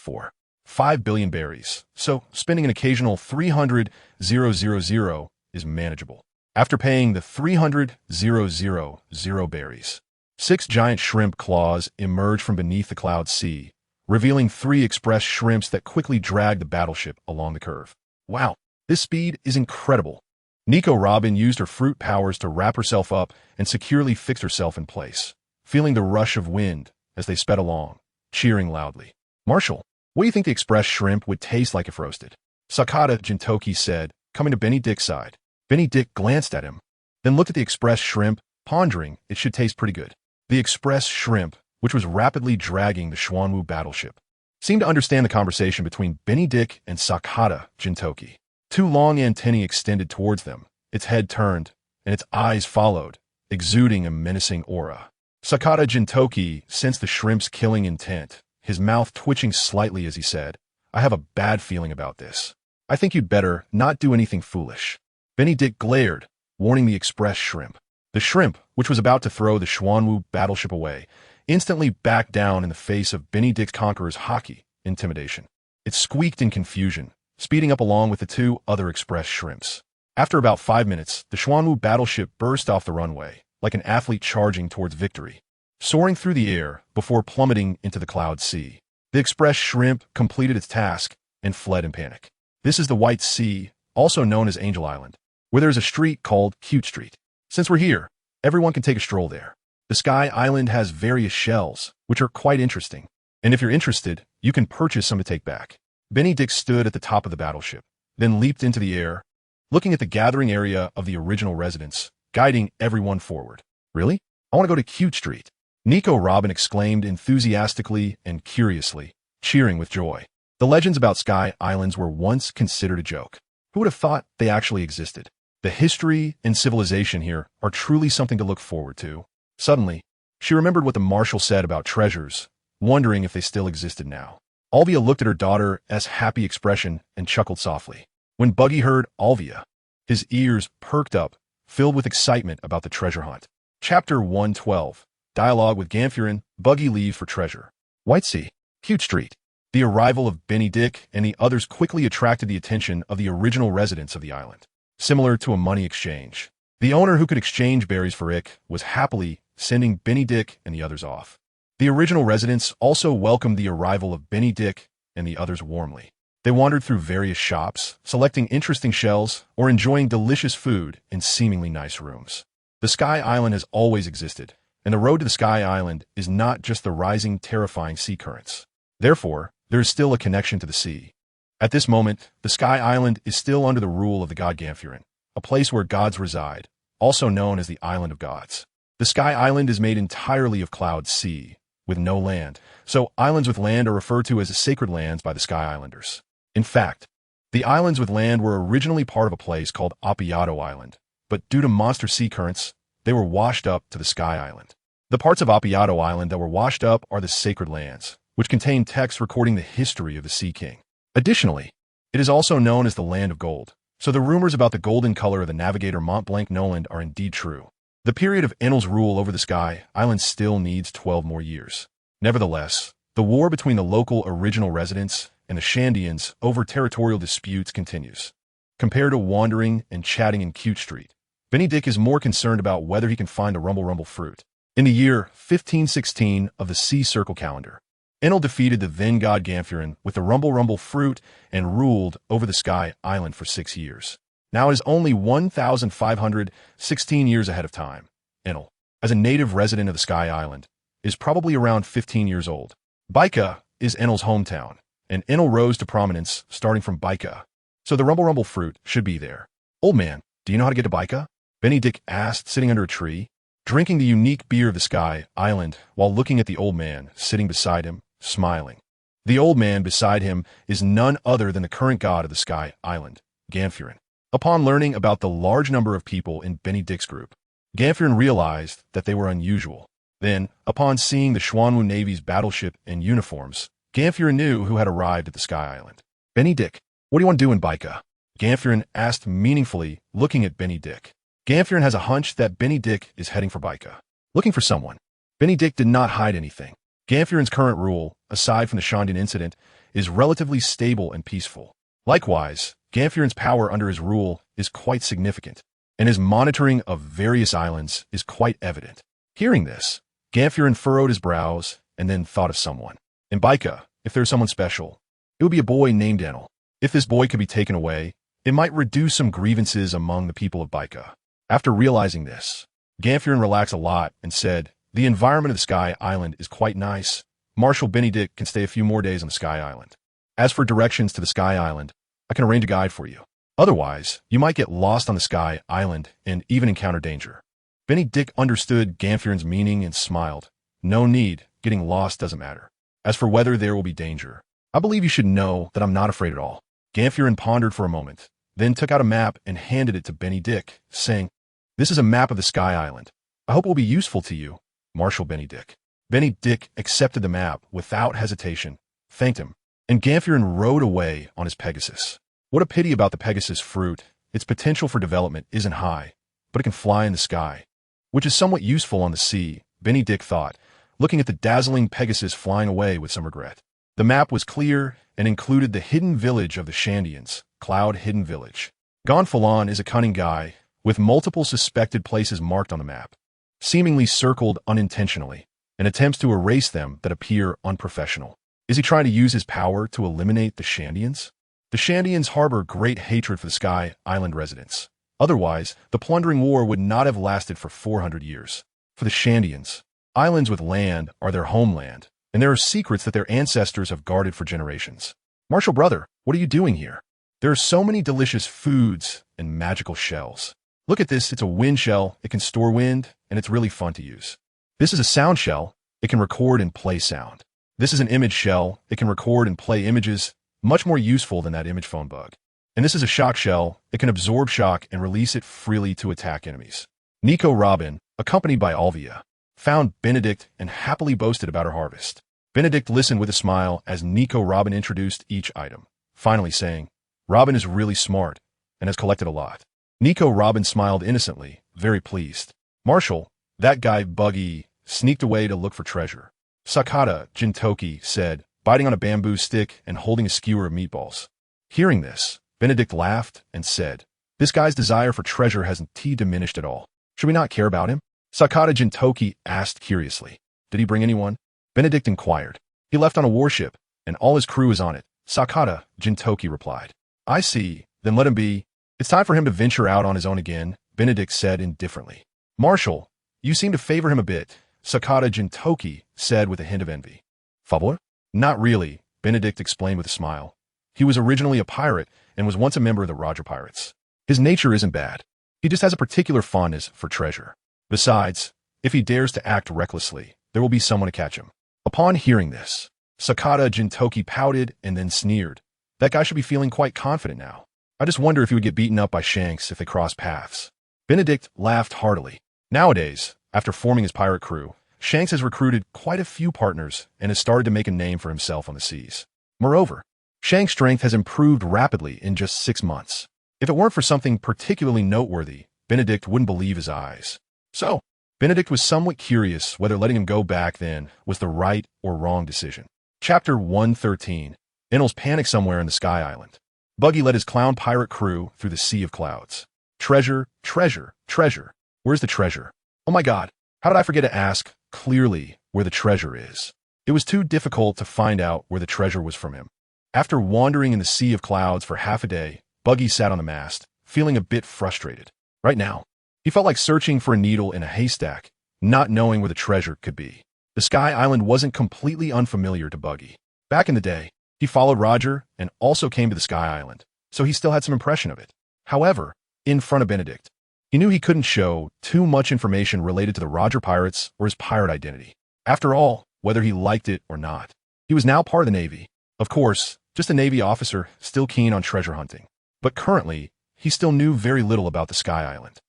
5 billion berries, so spending an occasional 300,000 is manageable. After paying the 300,000 berries, 6 giant shrimp claws emerged from beneath the cloud sea, revealing 3 express shrimps that quickly dragged the battleship along the curve. Wow, this speed is incredible. Nico Robin used her fruit powers to wrap herself up and securely fix herself in place, feeling the rush of wind as they sped along, cheering loudly. Marshall, what do you think the express shrimp would taste like if roasted? Sakata Jintoki said, coming to Benny Dick's side. Benny Dick glanced at him, then looked at the express shrimp, pondering it should taste pretty good. The express shrimp, which was rapidly dragging the Xuanwu battleship, seemed to understand the conversation between Benny Dick and Sakata Jintoki. 2 long antennae extended towards them, its head turned, and its eyes followed, exuding a menacing aura. Sakata Jintoki sensed the shrimp's killing intent, his mouth twitching slightly as he said, "I have a bad feeling about this. I think you'd better not do anything foolish." Benedict glared, warning the express shrimp. The shrimp, which was about to throw the Xuanwu battleship away, instantly backed down in the face of Benedict's conqueror's haughty intimidation. It squeaked in confusion, speeding up along with the two other express shrimps. After about 5 minutes, the Xuanwu battleship burst off the runway, like an athlete charging towards victory, soaring through the air before plummeting into the cloud sea. The express shrimp completed its task and fled in panic. This is the White Sea, also known as Angel Island, where there is a street called Cute Street. Since we're here, everyone can take a stroll there. The Sky Island has various shells, which are quite interesting, and if you're interested, you can purchase some to take back. Benedict stood at the top of the battleship, then leaped into the air, looking at the gathering area of the original residents, guiding everyone forward. "Really? I want to go to Cute Street," Nico Robin exclaimed enthusiastically and curiously, cheering with joy. The legends about Sky Islands were once considered a joke. Who would have thought they actually existed? The history and civilization here are truly something to look forward to. Suddenly, she remembered what the marshal said about treasures, wondering if they still existed now. Alvia looked at her daughter's happy expression and chuckled softly. When Buggy heard Alvia, his ears perked up, filled with excitement about the treasure hunt. Chapter 112. Dialogue with Gamphurin, Buggy leaves for treasure. White Sea, Cute Street. The arrival of Benedict and the others quickly attracted the attention of the original residents of the island. Similar to a money exchange, the owner who could exchange berries for ick was happily sending Benedict and the others off. The original residents also welcomed the arrival of Benedict and the others warmly. They wandered through various shops, selecting interesting shells or enjoying delicious food in seemingly nice rooms. The Sky Island has always existed, and the road to the Sky Island is not just the rising, terrifying sea currents. Therefore, there is still a connection to the sea. At this moment, the Sky Island is still under the rule of the god Gamphurin, a place where gods reside, also known as the Island of Gods. The Sky Island is made entirely of cloud sea, with no land, so islands with land are referred to as sacred lands by the Sky Islanders. In fact, the islands with land were originally part of a place called Appiato Island, but due to monster sea currents, they were washed up to the Sky Island. The parts of Appiato Island that were washed up are the sacred lands, which contain texts recording the history of the Sea King. Additionally, it is also known as the Land of Gold, so the rumors about the golden color of the navigator Mont Blanc Noland are indeed true. The period of Enel's rule over the Sky Island still needs 12 more years. Nevertheless, the war between the local original residents and the Shandians over territorial disputes continues. Compared to wandering and chatting in Cute Street, Benedict is more concerned about whether he can find a Rumble fruit. In the year 1516 of the Sea Circle calendar, Enel defeated the then god Gamphurin with the Rumble fruit and ruled over the Sky Island for 6 years. Now it is only 1,516 years ahead of time. Enel, as a native resident of the Sky Island, is probably around 15 years old. Baika is Enel's hometown, and Enel rose to prominence starting from Baika, so the Rumble fruit should be there. "Old man, do you know how to get to Baika?" Benedict asked, sitting under a tree, drinking the unique beer of the Sky Island while looking at the old man sitting beside him, smiling. The old man beside him is none other than the current god of the Sky Island, Gamphurin. Upon learning about the large number of people in Benedict's group, Gamphurin realized that they were unusual. Then, upon seeing the Xuanwu Navy's battleship in uniforms, Gamphurin knew who had arrived at the Sky Island. "Benedict, what do you want to do in Baika?" Gamphurin asked meaningfully, looking at Benedict. Gamphurin has a hunch that Benedict is heading for Baika, looking for someone. Benedict did not hide anything. Gamphurin's current rule, aside from the Shandian incident, is relatively stable and peaceful. Likewise, Gamphurin's power under his rule is quite significant, and his monitoring of various islands is quite evident. Hearing this, Gamphurin furrowed his brows and then thought of someone. In Baika, if there's someone special, it would be a boy named Enel. If this boy could be taken away, it might reduce some grievances among the people of Baika. After realizing this, Gamphurin relaxed a lot and said, "The environment of the Sky Island is quite nice. Marshal Benedict can stay a few more days on the Sky Island. As for directions to the Sky Island, I can arrange a guide for you. Otherwise, you might get lost on the Sky Island and even encounter danger." Benedict understood Gamphurin's meaning and smiled. "No need, getting lost doesn't matter. As for whether there will be danger, I believe you should know that I'm not afraid at all." Gamphurin pondered for a moment, then took out a map and handed it to Benedict, saying, "This is a map of the Sky Island. I hope it will be useful to you, Marshal Benedict. Benedict accepted the map without hesitation, thanked him, and Gamphirin rode away on his Pegasus. What a pity about the Pegasus fruit. Its potential for development isn't high, but it can fly in the sky, which is somewhat useful on the sea, Benedict thought, looking at the dazzling Pegasus flying away with some regret. The map was clear and included the hidden village of the Shandians, Cloud Hidden Village. Gonfalon is a cunning guy, with multiple suspected places marked on the map, seemingly circled unintentionally, and attempts to erase them that appear unprofessional. Is he trying to use his power to eliminate the Shandians? The Shandians harbor great hatred for the Sky Island residents. Otherwise, the plundering war would not have lasted for 400 years. For the Shandians, islands with land are their homeland, and there are secrets that their ancestors have guarded for generations. Marshal brother, what are you doing here? There are so many delicious foods and magical shells. Look at this, it's a wind shell, it can store wind, and it's really fun to use. This is a sound shell, it can record and play sound. This is an image shell, it can record and play images, much more useful than that image phone bug. And this is a shock shell, it can absorb shock and release it freely to attack enemies. Nico Robin, accompanied by Alvia, found Benedict and happily boasted about her harvest. Benedict listened with a smile as Nico Robin introduced each item, finally saying, Robin is really smart and has collected a lot. Nico Robin smiled innocently, very pleased. Marshal, that guy Buggy, sneaked away to look for treasure. Sakata Jintoki said, biting on a bamboo stick and holding a skewer of meatballs. Hearing this, Benedict laughed and said, this guy's desire for treasure hasn't diminished at all. Should we not care about him? Sakata Jintoki asked curiously. Did he bring anyone? Benedict inquired. He left on a warship, and all his crew is on it. Sakata Jintoki replied. I see, then let him be. It's time for him to venture out on his own again, Benedict said indifferently. Marshal, you seem to favor him a bit, Sakata Jintoki said with a hint of envy. Favor? Not really, Benedict explained with a smile. He was originally a pirate and was once a member of the Roger Pirates. His nature isn't bad. He just has a particular fondness for treasure. Besides, if he dares to act recklessly, there will be someone to catch him. Upon hearing this, Sakata Jintoki pouted and then sneered. That guy should be feeling quite confident now. I just wonder if he would get beaten up by Shanks if they crossed paths. Benedict laughed heartily. Nowadays, after forming his pirate crew, Shanks has recruited quite a few partners and has started to make a name for himself on the seas. Moreover, Shanks' strength has improved rapidly in just 6 months. If it weren't for something particularly noteworthy, Benedict wouldn't believe his eyes. So, Benedict was somewhat curious whether letting him go back then was the right or wrong decision. Chapter 113. Enel's panic somewhere in the Sky Island. Buggy led his clown pirate crew through the sea of clouds. Treasure, treasure, treasure. Where's the treasure? Oh my god, how did I forget to ask clearly where the treasure is? It was too difficult to find out where the treasure was from him. After wandering in the sea of clouds for half a day, Buggy sat on the mast, feeling a bit frustrated. Right now, he felt like searching for a needle in a haystack, not knowing where the treasure could be. The Sky Island wasn't completely unfamiliar to Buggy. Back in the day, he followed Roger and also came to the Sky Island, so he still had some impression of it. However, in front of Benedict, he knew he couldn't show too much information related to the Roger Pirates or his pirate identity. After all, whether he liked it or not, he was now part of the Navy. Of course, just a Navy officer still keen on treasure hunting. But currently, he still knew very little about the Sky Island.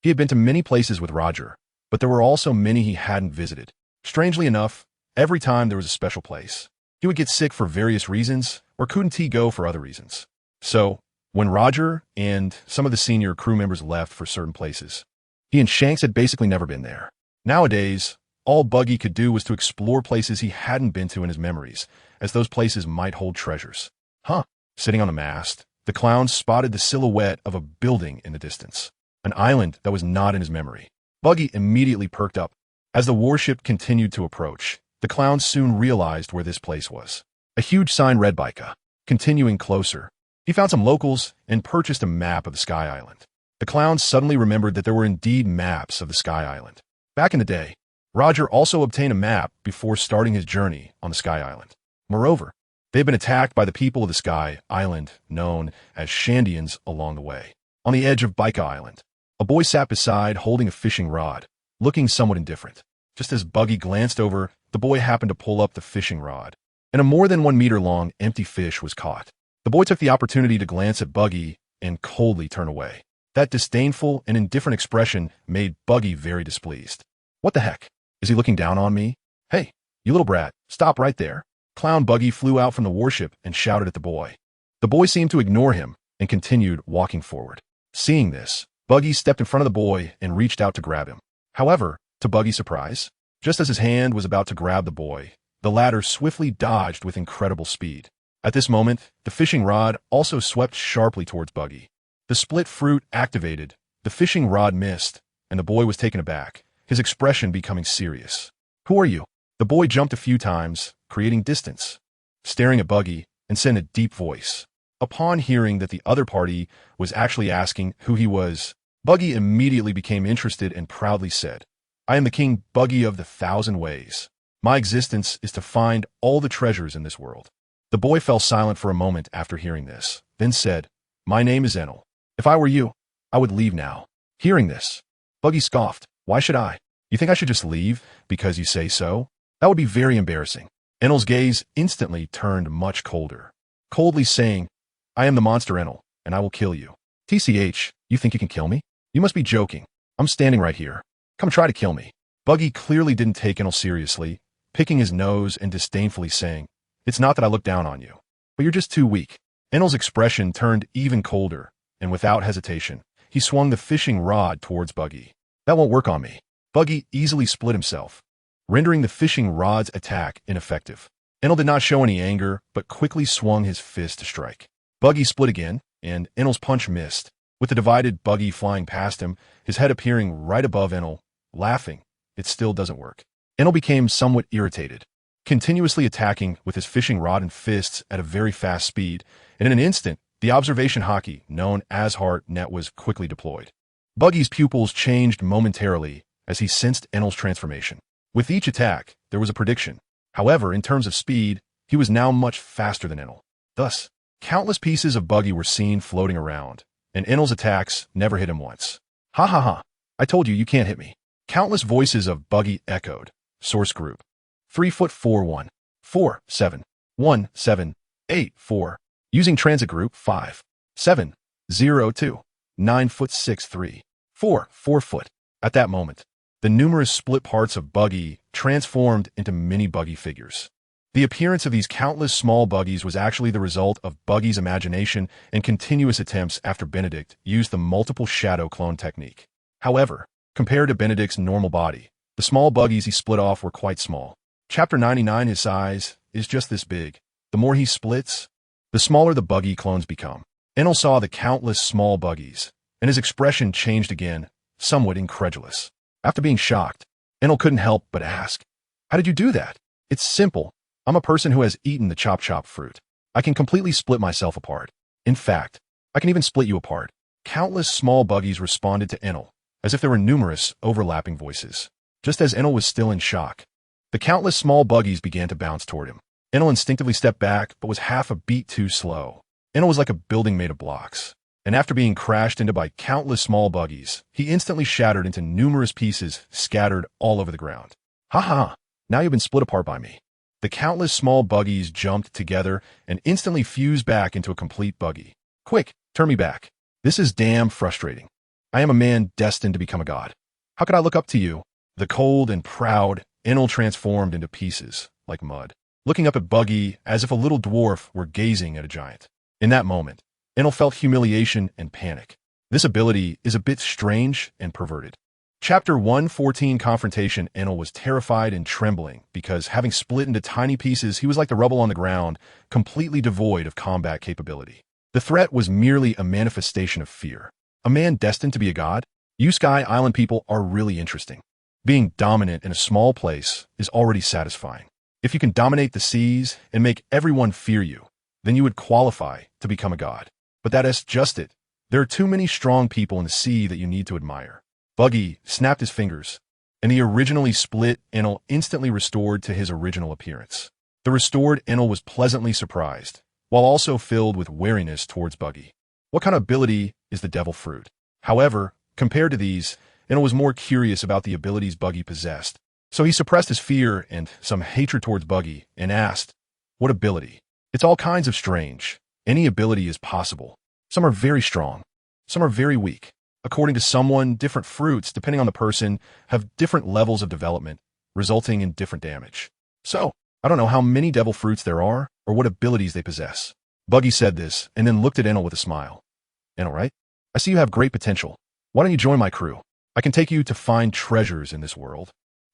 He had been to many places with Roger, but there were also many he hadn't visited. Strangely enough, every time there was a special place, he would get sick for various reasons, or couldn't he go for other reasons. So, when Roger and some of the senior crew members left for certain places, he and Shanks had basically never been there. Nowadays, all Buggy could do was to explore places he hadn't been to in his memories, as those places might hold treasures. Sitting on the mast, the clown spotted the silhouette of a building in the distance, an island that was not in his memory. Buggy immediately perked up. As the warship continued to approach, the clown soon realized where this place was. A huge sign read Baika. Continuing closer, he found some locals and purchased a map of the Sky Island. The clown suddenly remembered that there were indeed maps of the Sky Island. Back in the day, Roger also obtained a map before starting his journey on the Sky Island. Moreover, they had been attacked by the people of the Sky Island, known as Shandians, along the way. On the edge of Baika Island, a boy sat beside holding a fishing rod, looking somewhat indifferent. Just as Buggy glanced over, the boy happened to pull up the fishing rod, and a more than 1 meter long empty fish was caught. The boy took the opportunity to glance at Buggy and coldly turn away. That disdainful and indifferent expression made Buggy very displeased. What the heck? Is he looking down on me? Hey, you little brat, stop right there. Clown Buggy flew out from the warship and shouted at the boy. The boy seemed to ignore him and continued walking forward. Seeing this, Buggy stepped in front of the boy and reached out to grab him. However, to Buggy's surprise, just as his hand was about to grab the boy, the latter swiftly dodged with incredible speed. At this moment, the fishing rod also swept sharply towards Buggy. The split fruit activated, the fishing rod missed, and the boy was taken aback, his expression becoming serious. Who are you? The boy jumped a few times, creating distance, staring at Buggy and said in a deep voice. Upon hearing that the other party was actually asking who he was, Buggy immediately became interested and proudly said, I am the King Buggy of the 1,000 Ways. My existence is to find all the treasures in this world. The boy fell silent for a moment after hearing this, then said, My name is Enel. If I were you, I would leave now. Hearing this, Buggy scoffed. Why should I? You think I should just leave because you say so? That would be very embarrassing. Enel's gaze instantly turned much colder, coldly saying, I am the monster Enel, and I will kill you. TCH, you think you can kill me? You must be joking. I'm standing right here. Come try to kill me. Buggy clearly didn't take Enel seriously, picking his nose and disdainfully saying, It's not that I look down on you, but you're just too weak. Enel's expression turned even colder, and without hesitation, he swung the fishing rod towards Buggy. That won't work on me. Buggy easily split himself, rendering the fishing rod's attack ineffective. Enel did not show any anger, but quickly swung his fist to strike. Buggy split again, and Enel's punch missed, with the divided Buggy flying past him, his head appearing right above Enel, laughing. It still doesn't work. Enel became somewhat irritated, continuously attacking with his fishing rod and fists at a very fast speed, and in an instant, the observation hockey, known as Heart Net, was quickly deployed. Buggy's pupils changed momentarily as he sensed Enel's transformation. With each attack, there was a prediction. However, in terms of speed, he was now much faster than Enel. Thus, countless pieces of Buggy were seen floating around, and Enel's attacks never hit him once. Ha ha ha, I told you can't hit me. Countless voices of Buggy echoed. Source group 3'4" 1 Using transit group 5'7" 9'6" 4 foot. At that moment, the numerous split parts of Buggy transformed into mini Buggy figures. The appearance of these countless small Buggies was actually the result of Buggy's imagination and continuous attempts after Benedict used the multiple shadow clone technique. However, compared to Benedict's normal body, the small Buggies he split off were quite small. Chapter 99, his size is just this big. The more he splits, the smaller the Buggy clones become. Enel saw the countless small Buggies, and his expression changed again, somewhat incredulous. After being shocked, Enel couldn't help but ask, How did you do that? It's simple. I'm a person who has eaten the chop fruit. I can completely split myself apart. In fact, I can even split you apart. Countless small Buggies responded to Enel, as if there were numerous overlapping voices. Just as Enel was still in shock, the countless small Buggies began to bounce toward him. Enel instinctively stepped back, but was half a beat too slow. Enel was like a building made of blocks, and after being crashed into by countless small Buggies, he instantly shattered into numerous pieces scattered all over the ground. Ha ha, now you've been split apart by me. The countless small Buggies jumped together and instantly fused back into a complete Buggy. Quick, turn me back. This is damn frustrating. I am a man destined to become a god. How could I look up to you? The cold and proud Enel transformed into pieces, like mud, looking up at Buggy as if a little dwarf were gazing at a giant. In that moment, Enel felt humiliation and panic. This ability is a bit strange and perverted. Chapter 114 Confrontation. Enel was terrified and trembling because, having split into tiny pieces, he was like the rubble on the ground, completely devoid of combat capability. The threat was merely a manifestation of fear. A man destined to be a god? You Sky Island people are really interesting. Being dominant in a small place is already satisfying. If you can dominate the seas and make everyone fear you, then you would qualify to become a god. But that is just it. There are too many strong people in the sea that you need to admire. Buggy snapped his fingers, and the originally split Enel instantly restored to his original appearance. The restored Enel was pleasantly surprised, while also filled with wariness towards Buggy. What kind of ability is the devil fruit? However, compared to these, Enel was more curious about the abilities Buggy possessed. So he suppressed his fear and some hatred towards Buggy and asked, What ability? It's all kinds of strange. Any ability is possible. Some are very strong. Some are very weak. According to someone, different fruits, depending on the person, have different levels of development, resulting in different damage. So, I don't know how many devil fruits there are or what abilities they possess. Buggy said this and then looked at Enel with a smile. Enel, right? I see you have great potential. Why don't you join my crew? I can take you to find treasures in this world.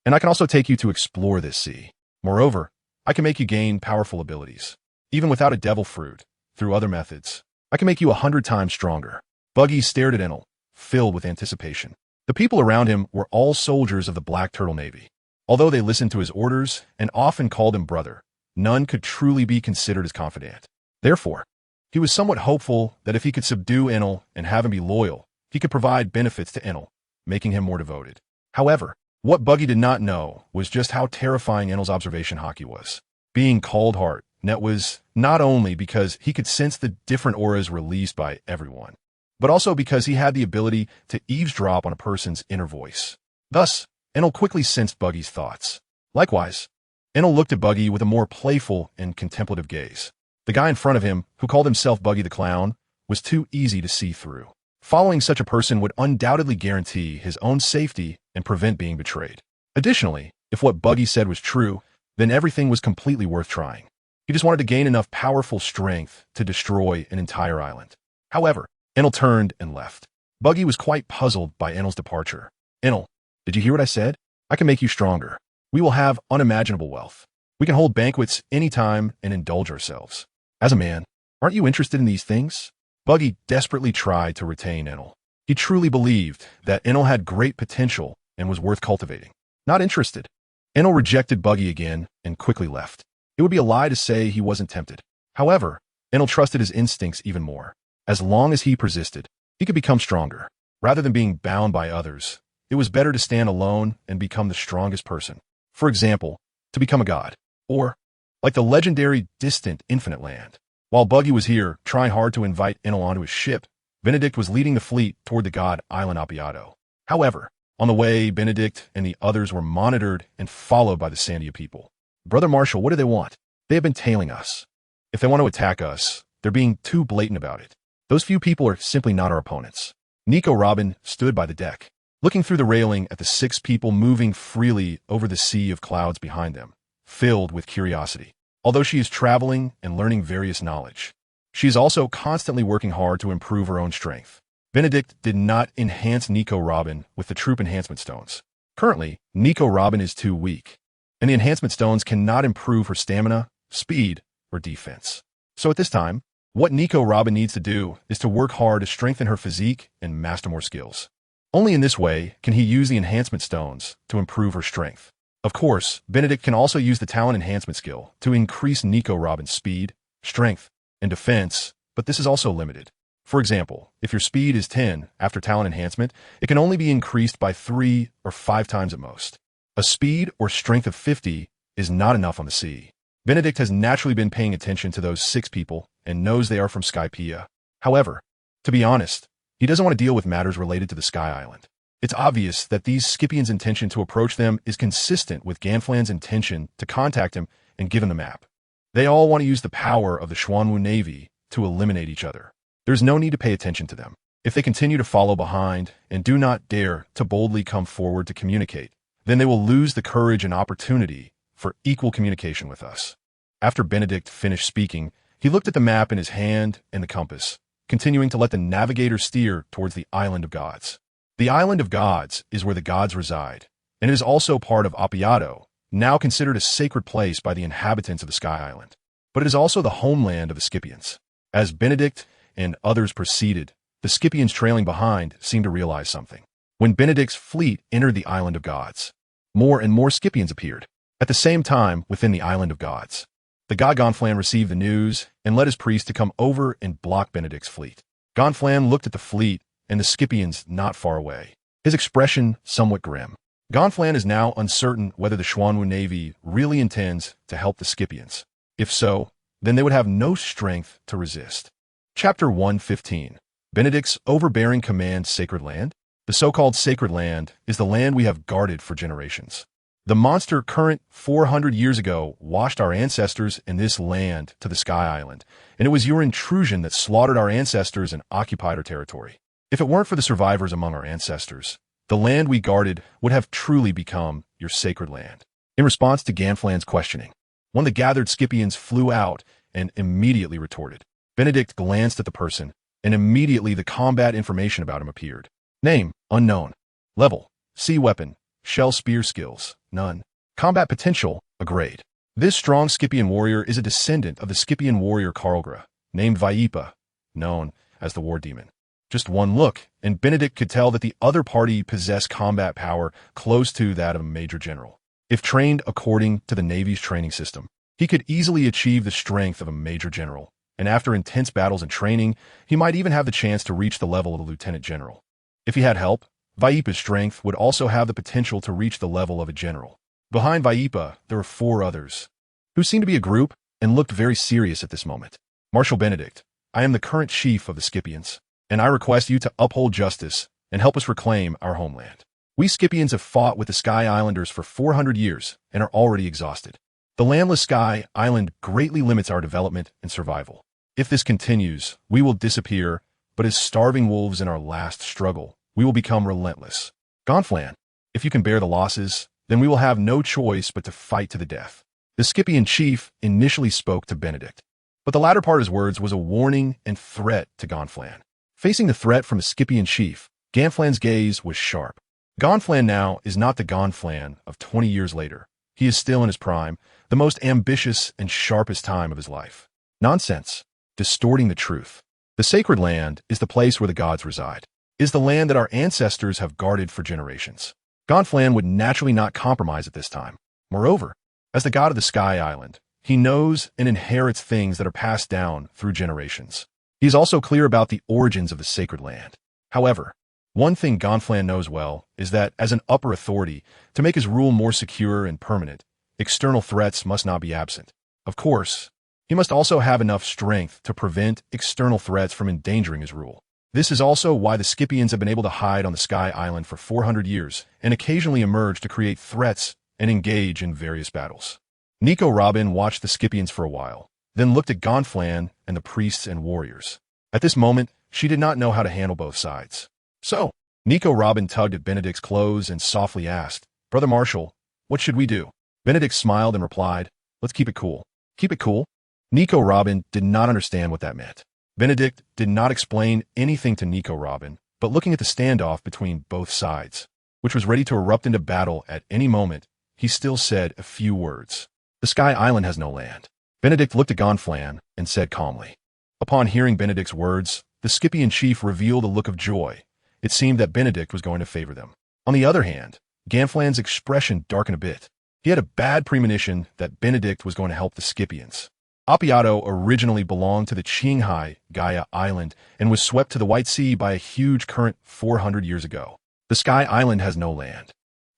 And I can also take you to explore this sea. Moreover, I can make you gain powerful abilities. Even without a devil fruit, through other methods, I can make you 100 times stronger. Buggy stared at Enel, filled with anticipation. The people around him were all soldiers of the Black Turtle Navy. Although they listened to his orders and often called him brother, none could truly be considered his confidant. Therefore, he was somewhat hopeful that if he could subdue Enel and have him be loyal, he could provide benefits to Enel, making him more devoted. However, what Buggy did not know was just how terrifying Enel's observation hockey was. Being cold heart, Net was not only because he could sense the different auras released by everyone, but also because he had the ability to eavesdrop on a person's inner voice. Thus, Enel quickly sensed Buggy's thoughts. Likewise, Enel looked at Buggy with a more playful and contemplative gaze. The guy in front of him, who called himself Buggy the Clown, was too easy to see through. Following such a person would undoubtedly guarantee his own safety and prevent being betrayed. Additionally, if what Buggy said was true, then everything was completely worth trying. He just wanted to gain enough powerful strength to destroy an entire island. However, Enel turned and left. Buggy was quite puzzled by Enel's departure. Enel, did you hear what I said? I can make you stronger. We will have unimaginable wealth. We can hold banquets anytime and indulge ourselves. As a man, aren't you interested in these things? Buggy desperately tried to retain Enel. He truly believed that Enel had great potential and was worth cultivating. Not interested. Enel rejected Buggy again and quickly left. It would be a lie to say he wasn't tempted. However, Enel trusted his instincts even more. As long as he persisted, he could become stronger. Rather than being bound by others, it was better to stand alone and become the strongest person. For example, to become a god. Or, like the legendary distant infinite land. While Buggy was here, trying hard to invite Enel onto his ship, Benedict was leading the fleet toward the god island Appiato. However, on the way, Benedict and the others were monitored and followed by the Sandia people. Brother Marshall, what do they want? They have been tailing us. If they want to attack us, they're being too blatant about it. Those few people are simply not our opponents. Nico Robin stood by the deck, looking through the railing at the 6 people moving freely over the sea of clouds behind them, filled with curiosity. Although she is traveling and learning various knowledge, she is also constantly working hard to improve her own strength. Benedict did not enhance Nico Robin with the troop enhancement stones. Currently, Nico Robin is too weak, and the enhancement stones cannot improve her stamina, speed, or defense. So at this time, what Nico Robin needs to do is to work hard to strengthen her physique and master more skills. Only in this way can he use the enhancement stones to improve her strength. Of course, Benedict can also use the talent enhancement skill to increase Nico Robin's speed, strength, and defense, but this is also limited. For example, if your speed is 10 after talent enhancement, it can only be increased by 3 or 5 times at most. A speed or strength of 50 is not enough on the sea. Benedict has naturally been paying attention to those 6 people and knows they are from Skypiea. However, to be honest, he doesn't want to deal with matters related to the Sky Island. It's obvious that these Scipians' intention to approach them is consistent with Ganflan's intention to contact him and give him the map. They all want to use the power of the Xuanwu Navy to eliminate each other. There's no need to pay attention to them. If they continue to follow behind and do not dare to boldly come forward to communicate, then they will lose the courage and opportunity for equal communication with us. After Benedict finished speaking, he looked at the map in his hand and the compass, continuing to let the navigator steer towards the Island of Gods. The Island of Gods is where the gods reside, and it is also part of Appiato, now considered a sacred place by the inhabitants of the Sky Island. But it is also the homeland of the Scipians. As Benedict and others proceeded, the Scipians trailing behind seemed to realize something. When Benedict's fleet entered the Island of Gods, more and more Scipians appeared. At the same time, within the Island of Gods, the god Gonflan received the news and led his priest to come over and block Benedict's fleet. Gonflan looked at the fleet and the Scipians not far away, his expression somewhat grim. Gonflan is now uncertain whether the Xuanwu Navy really intends to help the Scipians. If so, then they would have no strength to resist. Chapter 115. Benedict's overbearing command Sacred Land? The so-called Sacred Land is the land we have guarded for generations. The monster current 400 years ago washed our ancestors in this land to the Sky Island, and it was your intrusion that slaughtered our ancestors and occupied our territory. If it weren't for the survivors among our ancestors, the land we guarded would have truly become your sacred land. In response to Ganflan's questioning, one of the gathered Scipians flew out and immediately retorted. Benedict glanced at the person, and immediately the combat information about him appeared. Name, unknown. Level, C weapon. Shell spear skills, none. Combat potential, a grade. This strong Scipian warrior is a descendant of the Scipian warrior Karlgra, named Vaipa, known as the War Demon. Just one look, and Benedict could tell that the other party possessed combat power close to that of a major general. If trained according to the Navy's training system, he could easily achieve the strength of a major general, and after intense battles and training, he might even have the chance to reach the level of a lieutenant general. If he had help, Vaipa's strength would also have the potential to reach the level of a general. Behind Vaipa, there were 4 others, who seemed to be a group and looked very serious at this moment. Marshal Benedict, I am the current chief of the Scipians, and I request you to uphold justice and help us reclaim our homeland. We Scipians have fought with the Sky Islanders for 400 years and are already exhausted. The landless Sky Island greatly limits our development and survival. If this continues, we will disappear, but as starving wolves in our last struggle, we will become relentless. Gonflan, if you can bear the losses, then we will have no choice but to fight to the death. The Scipian chief initially spoke to Benedict, but the latter part of his words was a warning and threat to Gonflan. Facing the threat from the Scipian chief, Gonflan's gaze was sharp. Gonflan now is not the Gonflan of 20 years later. He is still in his prime, the most ambitious and sharpest time of his life. Nonsense. Distorting the truth. The sacred land is the place where the gods reside, is the land that our ancestors have guarded for generations. Gonflan would naturally not compromise at this time. Moreover, as the god of the Sky Island, he knows and inherits things that are passed down through generations. He is also clear about the origins of the sacred land. However, one thing Gonflan knows well is that as an upper authority, to make his rule more secure and permanent, external threats must not be absent. Of course, he must also have enough strength to prevent external threats from endangering his rule. This is also why the Scipians have been able to hide on the Sky Island for 400 years and occasionally emerge to create threats and engage in various battles. Nico Robin watched the Scipians for a while, then looked at Gonflan and the priests and warriors. At this moment, she did not know how to handle both sides. So, Nico Robin tugged at Benedict's clothes and softly asked, Brother Marshal, what should we do? Benedict smiled and replied, let's keep it cool. Keep it cool? Nico Robin did not understand what that meant. Benedict did not explain anything to Nico Robin, but looking at the standoff between both sides, which was ready to erupt into battle at any moment, he still said a few words. The Sky Island has no land. Benedict looked at Gonflan and said calmly. Upon hearing Benedict's words, the Scipian chief revealed a look of joy. It seemed that Benedict was going to favor them. On the other hand, Gonflan's expression darkened a bit. He had a bad premonition that Benedict was going to help the Scipians. Appiato originally belonged to the Qinghai Gaia Island and was swept to the White Sea by a huge current 400 years ago. The Sky Island has no land.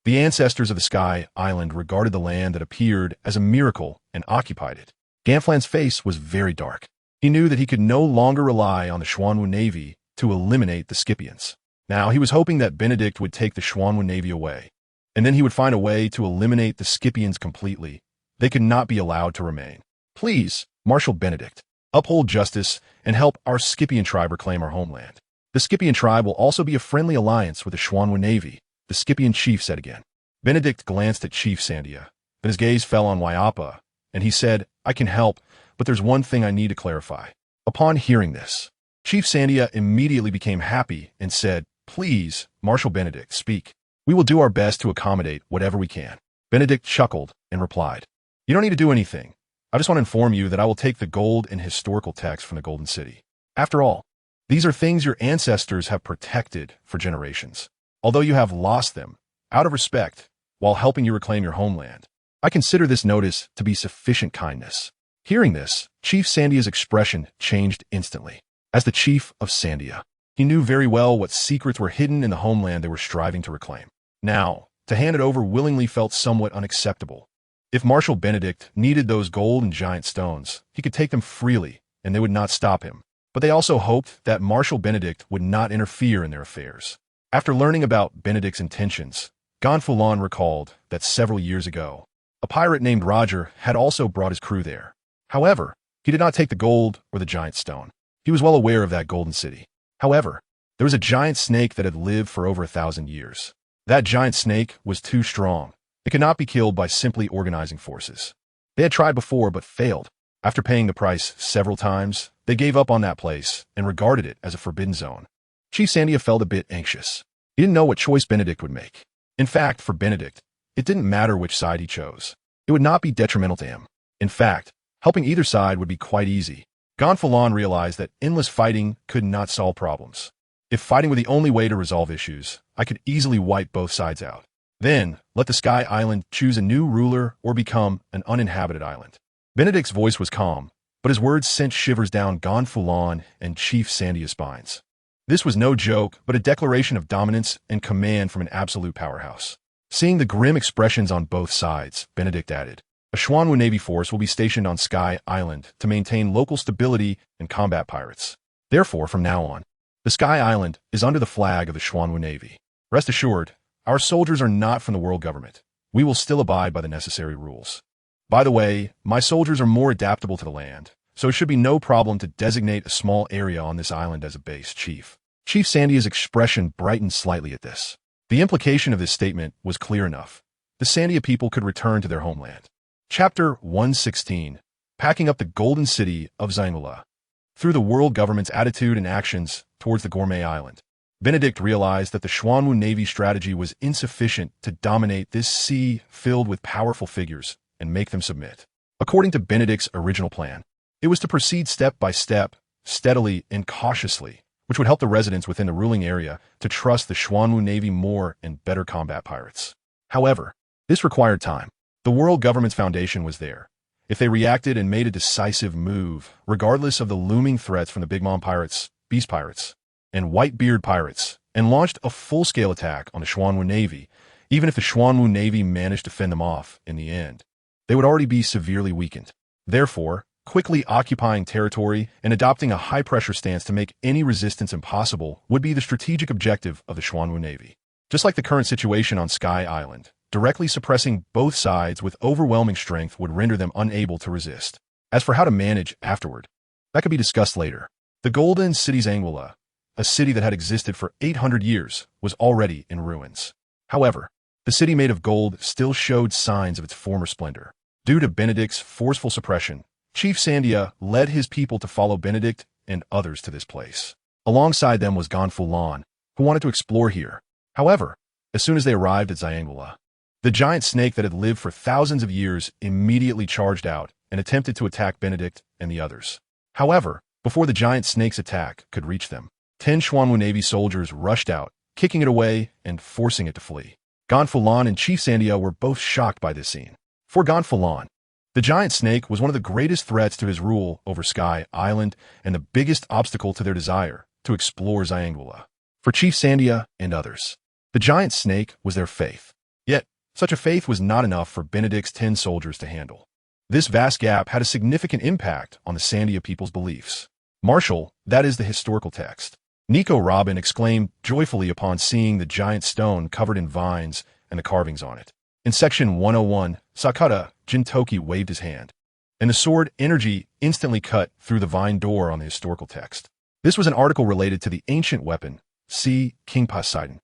The ancestors of the Sky Island regarded the land that appeared as a miracle and occupied it. Gonflan's face was very dark. He knew that he could no longer rely on the Xuanwu Navy to eliminate the Scipians. Now he was hoping that Benedict would take the Xuanwu Navy away, and then he would find a way to eliminate the Scipians completely. They could not be allowed to remain. Please, Marshal Benedict, uphold justice and help our Scipian tribe reclaim our homeland. The Scipian tribe will also be a friendly alliance with the Xuanwu Navy, the Scipian chief said again. Benedict glanced at Chief Sandia, then his gaze fell on Waiapa, and he said, I can help, but there's one thing I need to clarify. Upon hearing this, Chief Sandia immediately became happy and said, Please, Marshal Benedict, speak. We will do our best to accommodate whatever we can. Benedict chuckled and replied, You don't need to do anything. I just want to inform you that I will take the gold and historical texts from the Golden City. After all, these are things your ancestors have protected for generations. Although you have lost them, out of respect, while helping you reclaim your homeland, I consider this notice to be sufficient kindness. Hearing this, Chief Sandia's expression changed instantly. As the chief of Sandia, he knew very well what secrets were hidden in the homeland they were striving to reclaim. Now, to hand it over willingly felt somewhat unacceptable. If Marshal Benedict needed those gold and giant stones, he could take them freely, and they would not stop him. But they also hoped that Marshal Benedict would not interfere in their affairs. After learning about Benedict's intentions, Gonfalon recalled that several years ago, a pirate named Roger had also brought his crew there. However, he did not take the gold or the giant stone. He was well aware of that golden city. However, There was a giant snake that had lived for over 1,000 years. That giant snake was too strong. It could not be killed by simply organizing forces. They had tried before but failed. After paying the price several times, they gave up on that place and regarded it as a forbidden zone. Chief Sandia felt a bit anxious. He didn't know what choice Benedict would make. In fact, for Benedict, it didn't matter which side he chose. It would not be detrimental to him. In fact, helping either side would be quite easy. Gonfalon realized that endless fighting could not solve problems. If fighting were the only way to resolve issues, I could easily wipe both sides out. Then, let the Sky Island choose a new ruler or become an uninhabited island. Benedict's voice was calm, but his words sent shivers down Gonfalon and Chief Sandia's spines. This was no joke, but a declaration of dominance and command from an absolute powerhouse. Seeing the grim expressions on both sides, Benedict added, "A Xuanwu Navy force will be stationed on Sky Island to maintain local stability and combat pirates. Therefore, from now on, the Sky Island is under the flag of the Xuanwu Navy. Rest assured, our soldiers are not from the world government. We will still abide by the necessary rules. By the way, my soldiers are more adaptable to the land, so it should be no problem to designate a small area on this island as a base, Chief." Chief Sandia's expression brightened slightly at this. The implication of this statement was clear enough. The Sandia people could return to their homeland. Chapter 116. Packing up the Golden City of Xuanwu. Through the world government's attitude and actions towards the gourmet island, Benedict realized that the Xuanwu Navy strategy was insufficient to dominate this sea filled with powerful figures and make them submit. According to Benedict's original plan, it was to proceed step by step, steadily and cautiously, which would help the residents within the ruling area to trust the Xuanwu Navy more and better combat pirates. However, this required time. The world government's foundation was there. If they reacted and made a decisive move, regardless of the looming threats from the Big Mom pirates, Beast pirates, and Whitebeard pirates, and launched a full-scale attack on the Xuanwu Navy, even if the Xuanwu Navy managed to fend them off in the end, they would already be severely weakened. Therefore, quickly occupying territory and adopting a high-pressure stance to make any resistance impossible would be the strategic objective of the Xuanwu Navy. Just like the current situation on Sky Island, directly suppressing both sides with overwhelming strength would render them unable to resist. As for how to manage afterward, that could be discussed later. The Golden City Xuanwu, a city that had existed for 800 years, was already in ruins. However, the city made of gold still showed signs of its former splendor. Due to Benedict's forceful suppression, Chief Sandia led his people to follow Benedict and others to this place. Alongside them was Gonfalon, who wanted to explore here. However, as soon as they arrived at Xuanwu, the giant snake that had lived for thousands of years immediately charged out and attempted to attack Benedict and the others. However, before the giant snake's attack could reach them, 10 Xuanwu Navy soldiers rushed out, kicking it away and forcing it to flee. Gonfalon and Chief Sandia were both shocked by this scene. For Gonfalon, the giant snake was one of the greatest threats to his rule over Sky Island and the biggest obstacle to their desire to explore Xuanwu. For Chief Sandia and others, the giant snake was their faith. Yet, such a faith was not enough for Benedict's 10 soldiers to handle. This vast gap had a significant impact on the Sandia people's beliefs. Marshall, that is the historical text. Nico Robin exclaimed joyfully upon seeing the giant stone covered in vines and the carvings on it. In section 101, Sakata Jintoki waved his hand, and the sword energy instantly cut through the vine door on the historical text. This was an article related to the ancient weapon, see King Poseidon.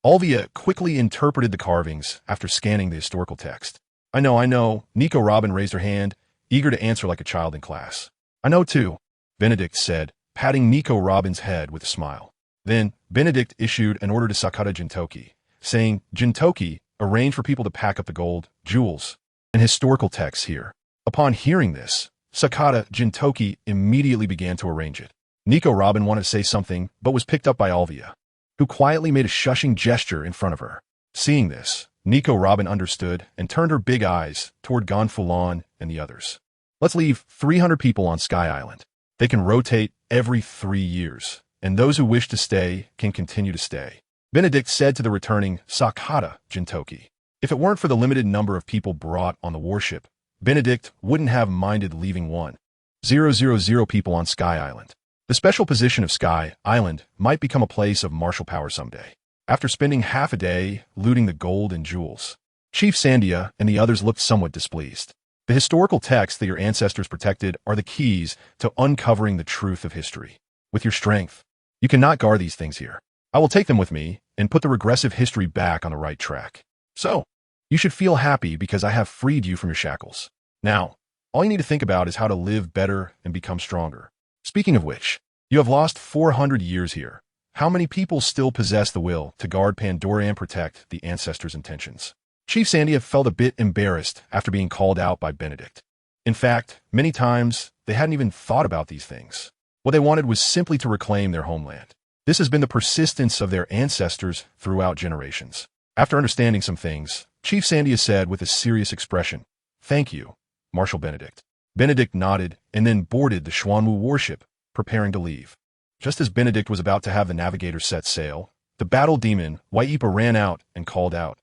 Alvia quickly interpreted the carvings after scanning the historical text. I know, Nico Robin raised her hand, eager to answer like a child in class. I know too, Benedict said, patting Nico Robin's head with a smile. Then, Benedict issued an order to Sakata Jintoki, saying, Jintoki, arrange for people to pack up the gold, jewels, and historical texts here. Upon hearing this, Sakata Jintoki immediately began to arrange it. Nico Robin wanted to say something, but was picked up by Alvia, who quietly made a shushing gesture in front of her. Seeing this, Nico Robin understood and turned her big eyes toward Gonfalon and the others. Let's leave 300 people on Sky Island. They can rotate every 3 years, and those who wish to stay can continue to stay. Benedict said to the returning Sakata Jintoki. If it weren't for the limited number of people brought on the warship, Benedict wouldn't have minded leaving 1,000 people on Sky Island. The special position of Sky Island might become a place of martial power someday. After spending half a day looting the gold and jewels, Chief Sandia and the others looked somewhat displeased. The historical texts that your ancestors protected are the keys to uncovering the truth of history. With your strength, You cannot guard these things here. I will take them with me and put the regressive history back on the right track. So, you should feel happy because I have freed you from your shackles. Now, all you need to think about is how to live better and become stronger. Speaking of which, you have lost 400 years here. How many people still possess the will to guard Pandora and protect the ancestors' intentions? Chief Sandia felt a bit embarrassed after being called out by Benedict. In fact, many times, they hadn't even thought about these things. What they wanted was simply to reclaim their homeland. This has been the persistence of their ancestors throughout generations. After understanding some things, Chief Sandia said with a serious expression, "Thank you, Marshal Benedict." Benedict nodded and then boarded the Xuanwu warship, preparing to leave. Just as Benedict was about to have the navigator set sail, the battle demon, Waipa, ran out and called out,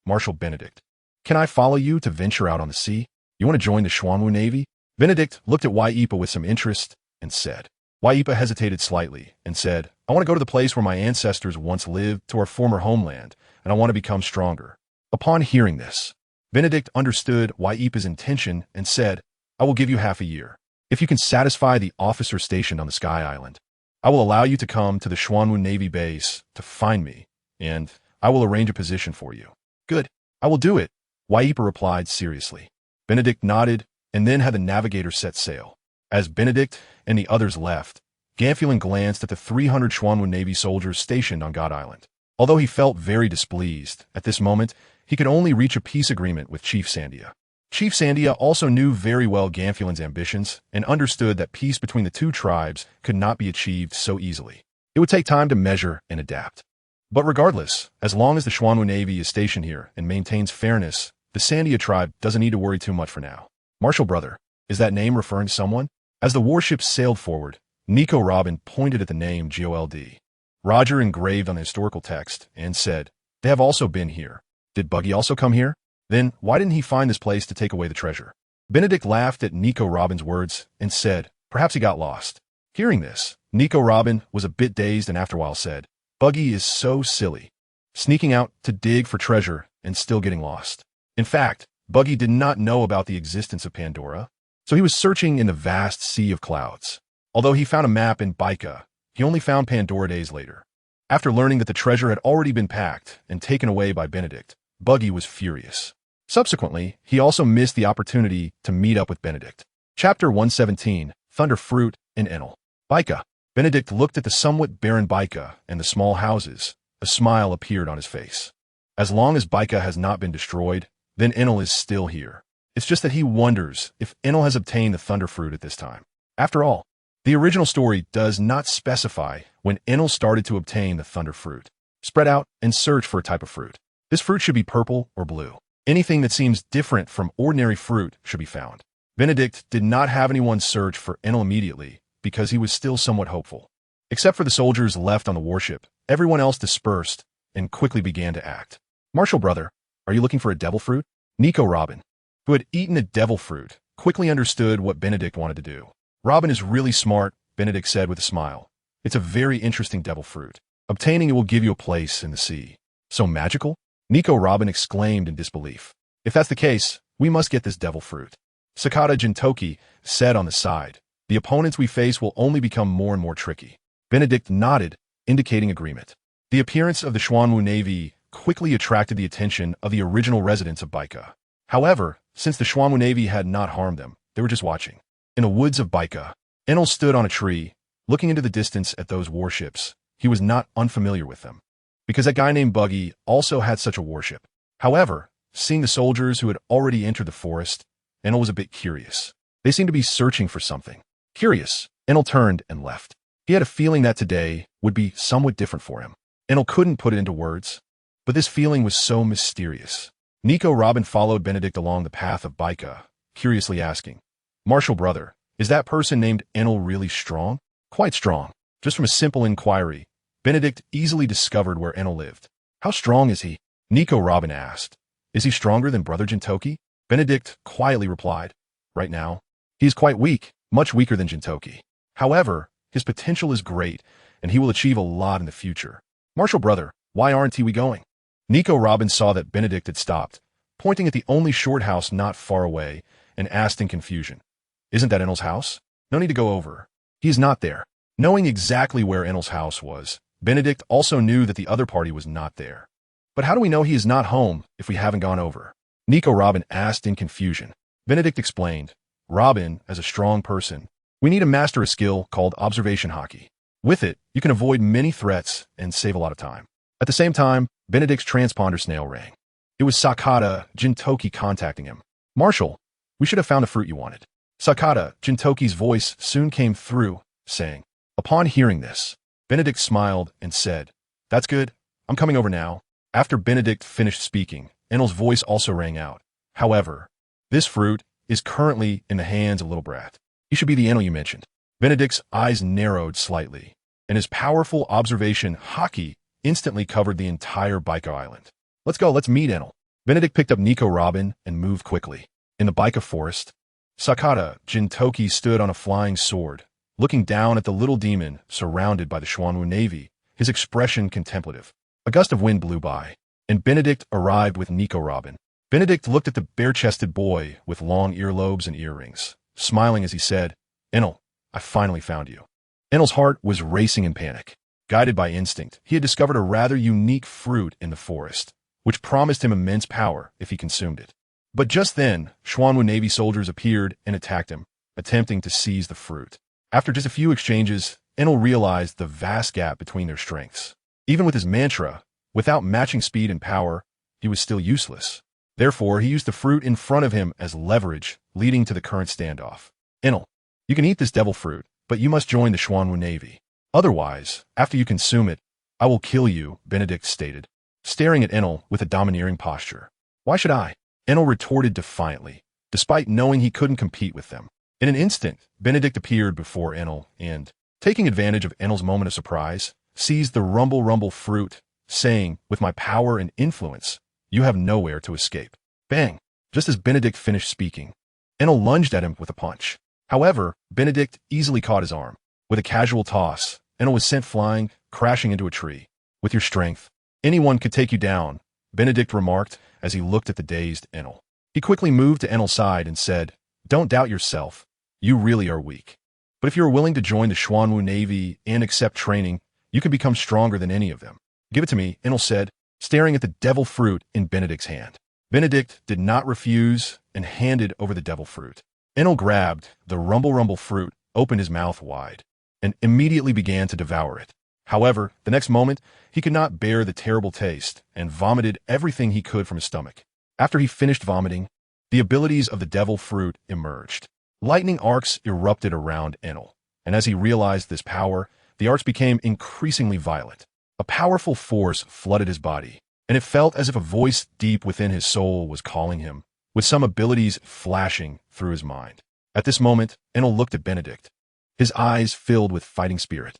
"Marshal Benedict, can I follow you to venture out on the sea? You want to join the Xuanwu Navy?" Benedict looked at Waipa with some interest and said. Waipa hesitated slightly and said, "I want to go to the place where my ancestors once lived, to our former homeland, and I want to become stronger." Upon hearing this, Benedict understood Waipa's intention and said, "I will give you half a year. If you can satisfy the officer stationed on the Sky Island, I will allow you to come to the Xuanwu Navy base to find me, and I will arrange a position for you." "Good, I will do it," Waipa replied seriously. Benedict nodded and then had the navigator set sail. As Benedict and the others left, Gamfulan glanced at the 300 Xuanwu Navy soldiers stationed on God Island. Although he felt very displeased, at this moment, he could only reach a peace agreement with Chief Sandia. Chief Sandia also knew very well Gamfulan's ambitions and understood that peace between the two tribes could not be achieved so easily. It would take time to measure and adapt. But regardless, as long as the Xuanwu Navy is stationed here and maintains fairness, the Sandia tribe doesn't need to worry too much for now. "Marshal Brother, is that name referring to someone?" As the warship sailed forward, Nico Robin pointed at the name GOLD. Roger engraved on the historical text and said, "They have also been here. Did Buggy also come here? Then why didn't he find this place to take away the treasure?" Benedict laughed at Nico Robin's words and said, "Perhaps he got lost." Hearing this, Nico Robin was a bit dazed and after a while said, "Buggy is so silly, sneaking out to dig for treasure and still getting lost." In fact, Buggy did not know about the existence of Pandora, so he was searching in the vast sea of clouds. Although he found a map in Baika, he only found Pandora days later. After learning that the treasure had already been packed and taken away by Benedict, Buggy was furious. Subsequently, he also missed the opportunity to meet up with Benedict. Chapter 117, Thunder Fruit and Enel. Baika. Benedict looked at the somewhat barren Baika and the small houses. A smile appeared on his face. As long as Baika has not been destroyed, then Enel is still here. It's just that he wonders if Enel has obtained the Thunder Fruit at this time. After all, the original story does not specify when Enel started to obtain the Thunder Fruit. Spread out and search for a type of fruit. This fruit should be purple or blue. Anything that seems different from ordinary fruit should be found. Benedict did not have anyone search for Enel immediately because he was still somewhat hopeful. Except for the soldiers left on the warship, everyone else dispersed and quickly began to act. "Marshal Brother, are you looking for a devil fruit?" Nico Robin, who had eaten a devil fruit, quickly understood what Benedict wanted to do. "Robin is really smart," Benedict said with a smile. "It's a very interesting devil fruit. Obtaining it will give you a place in the sea." "So magical?" Nico Robin exclaimed in disbelief. "If that's the case, we must get this devil fruit." Sakata Jintoki said on the side, "The opponents we face will only become more and more tricky." Benedict nodded, indicating agreement. The appearance of the Xuanwu Navy quickly attracted the attention of the original residents of Baika. However, since the Xuanwu Navy had not harmed them, they were just watching. In the woods of Baika, Enel stood on a tree, looking into the distance at those warships. He was not unfamiliar with them, because that guy named Buggy also had such a warship. However, seeing the soldiers who had already entered the forest, Enel was a bit curious. They seemed to be searching for something. Curious, Enel turned and left. He had a feeling that today would be somewhat different for him. Enel couldn't put it into words, but this feeling was so mysterious. Nico Robin followed Benedict along the path of Baika, curiously asking, "Marshal Brother, is that person named Enel really strong?" "Quite strong." Just from a simple inquiry, Benedict easily discovered where Enel lived. "How strong is he?" Nico Robin asked. "Is he stronger than Brother Jintoki?" Benedict quietly replied, "Right now, he is quite weak, much weaker than Jintoki. However, his potential is great, and he will achieve a lot in the future." "Marshal Brother, why aren't we going?" Nico Robin saw that Benedict had stopped, pointing at the only short house not far away, and asked in confusion, "Isn't that Enel's house? No need to go over. He is not there." Knowing exactly where Enel's house was, Benedict also knew that the other party was not there. But how do we know he is not home if we haven't gone over? Nico Robin asked in confusion. Benedict explained, Robin, as a strong person, we need to master a skill called observation hockey. With it, you can avoid many threats and save a lot of time. At the same time, Benedict's transponder snail rang. It was Sakata Jintoki contacting him. Marshal, we should have found the fruit you wanted. Sakata Jintoki's voice soon came through, saying. Upon hearing this, Benedict smiled and said, That's good. I'm coming over now. After Benedict finished speaking, Enel's voice also rang out. However, this fruit is currently in the hands of Little Brat. He should be the Enel you mentioned. Benedict's eyes narrowed slightly, and his powerful observation hockey instantly covered the entire Baika Island. Let's go, let's meet Enel. Benedict picked up Nico Robin and moved quickly. In the Baika forest, Sakata Jintoki stood on a flying sword, looking down at the little demon surrounded by the Xuanwu navy, his expression contemplative. A gust of wind blew by, and Benedict arrived with Nico Robin. Benedict looked at the bare-chested boy with long earlobes and earrings, smiling as he said, Enel, I finally found you. Enel's heart was racing in panic. Guided by instinct, he had discovered a rather unique fruit in the forest, which promised him immense power if he consumed it. But just then, Xuanwu Navy soldiers appeared and attacked him, attempting to seize the fruit. After just a few exchanges, Enel realized the vast gap between their strengths. Even with his mantra, without matching speed and power, he was still useless. Therefore, he used the fruit in front of him as leverage, leading to the current standoff. Enel, you can eat this devil fruit, but you must join the Xuanwu Navy. Otherwise, after you consume it, I will kill you, Benedict stated, staring at Enel with a domineering posture. Why should I? Enel retorted defiantly, despite knowing he couldn't compete with them. In an instant, Benedict appeared before Enel and, taking advantage of Enel's moment of surprise, seized the rumble fruit, saying, with my power and influence, you have nowhere to escape. Bang! Just as Benedict finished speaking, Enel lunged at him with a punch. However, Benedict easily caught his arm. With a casual toss, Enel was sent flying, crashing into a tree. With your strength, anyone could take you down, Benedict remarked as he looked at the dazed Enel. He quickly moved to Enel's side and said, Don't doubt yourself. You really are weak. But if you are willing to join the Xuanwu Navy and accept training, you can become stronger than any of them. Give it to me, Enel said, staring at the devil fruit in Benedict's hand. Benedict did not refuse and handed over the devil fruit. Enel grabbed the rumble fruit, opened his mouth wide, and immediately began to devour it. However, the next moment, he could not bear the terrible taste and vomited everything he could from his stomach. After he finished vomiting, the abilities of the devil fruit emerged. Lightning arcs erupted around Enel, and as he realized this power, the arcs became increasingly violent. A powerful force flooded his body, and it felt as if a voice deep within his soul was calling him, with some abilities flashing through his mind. At this moment, Enel looked at Benedict, his eyes filled with fighting spirit.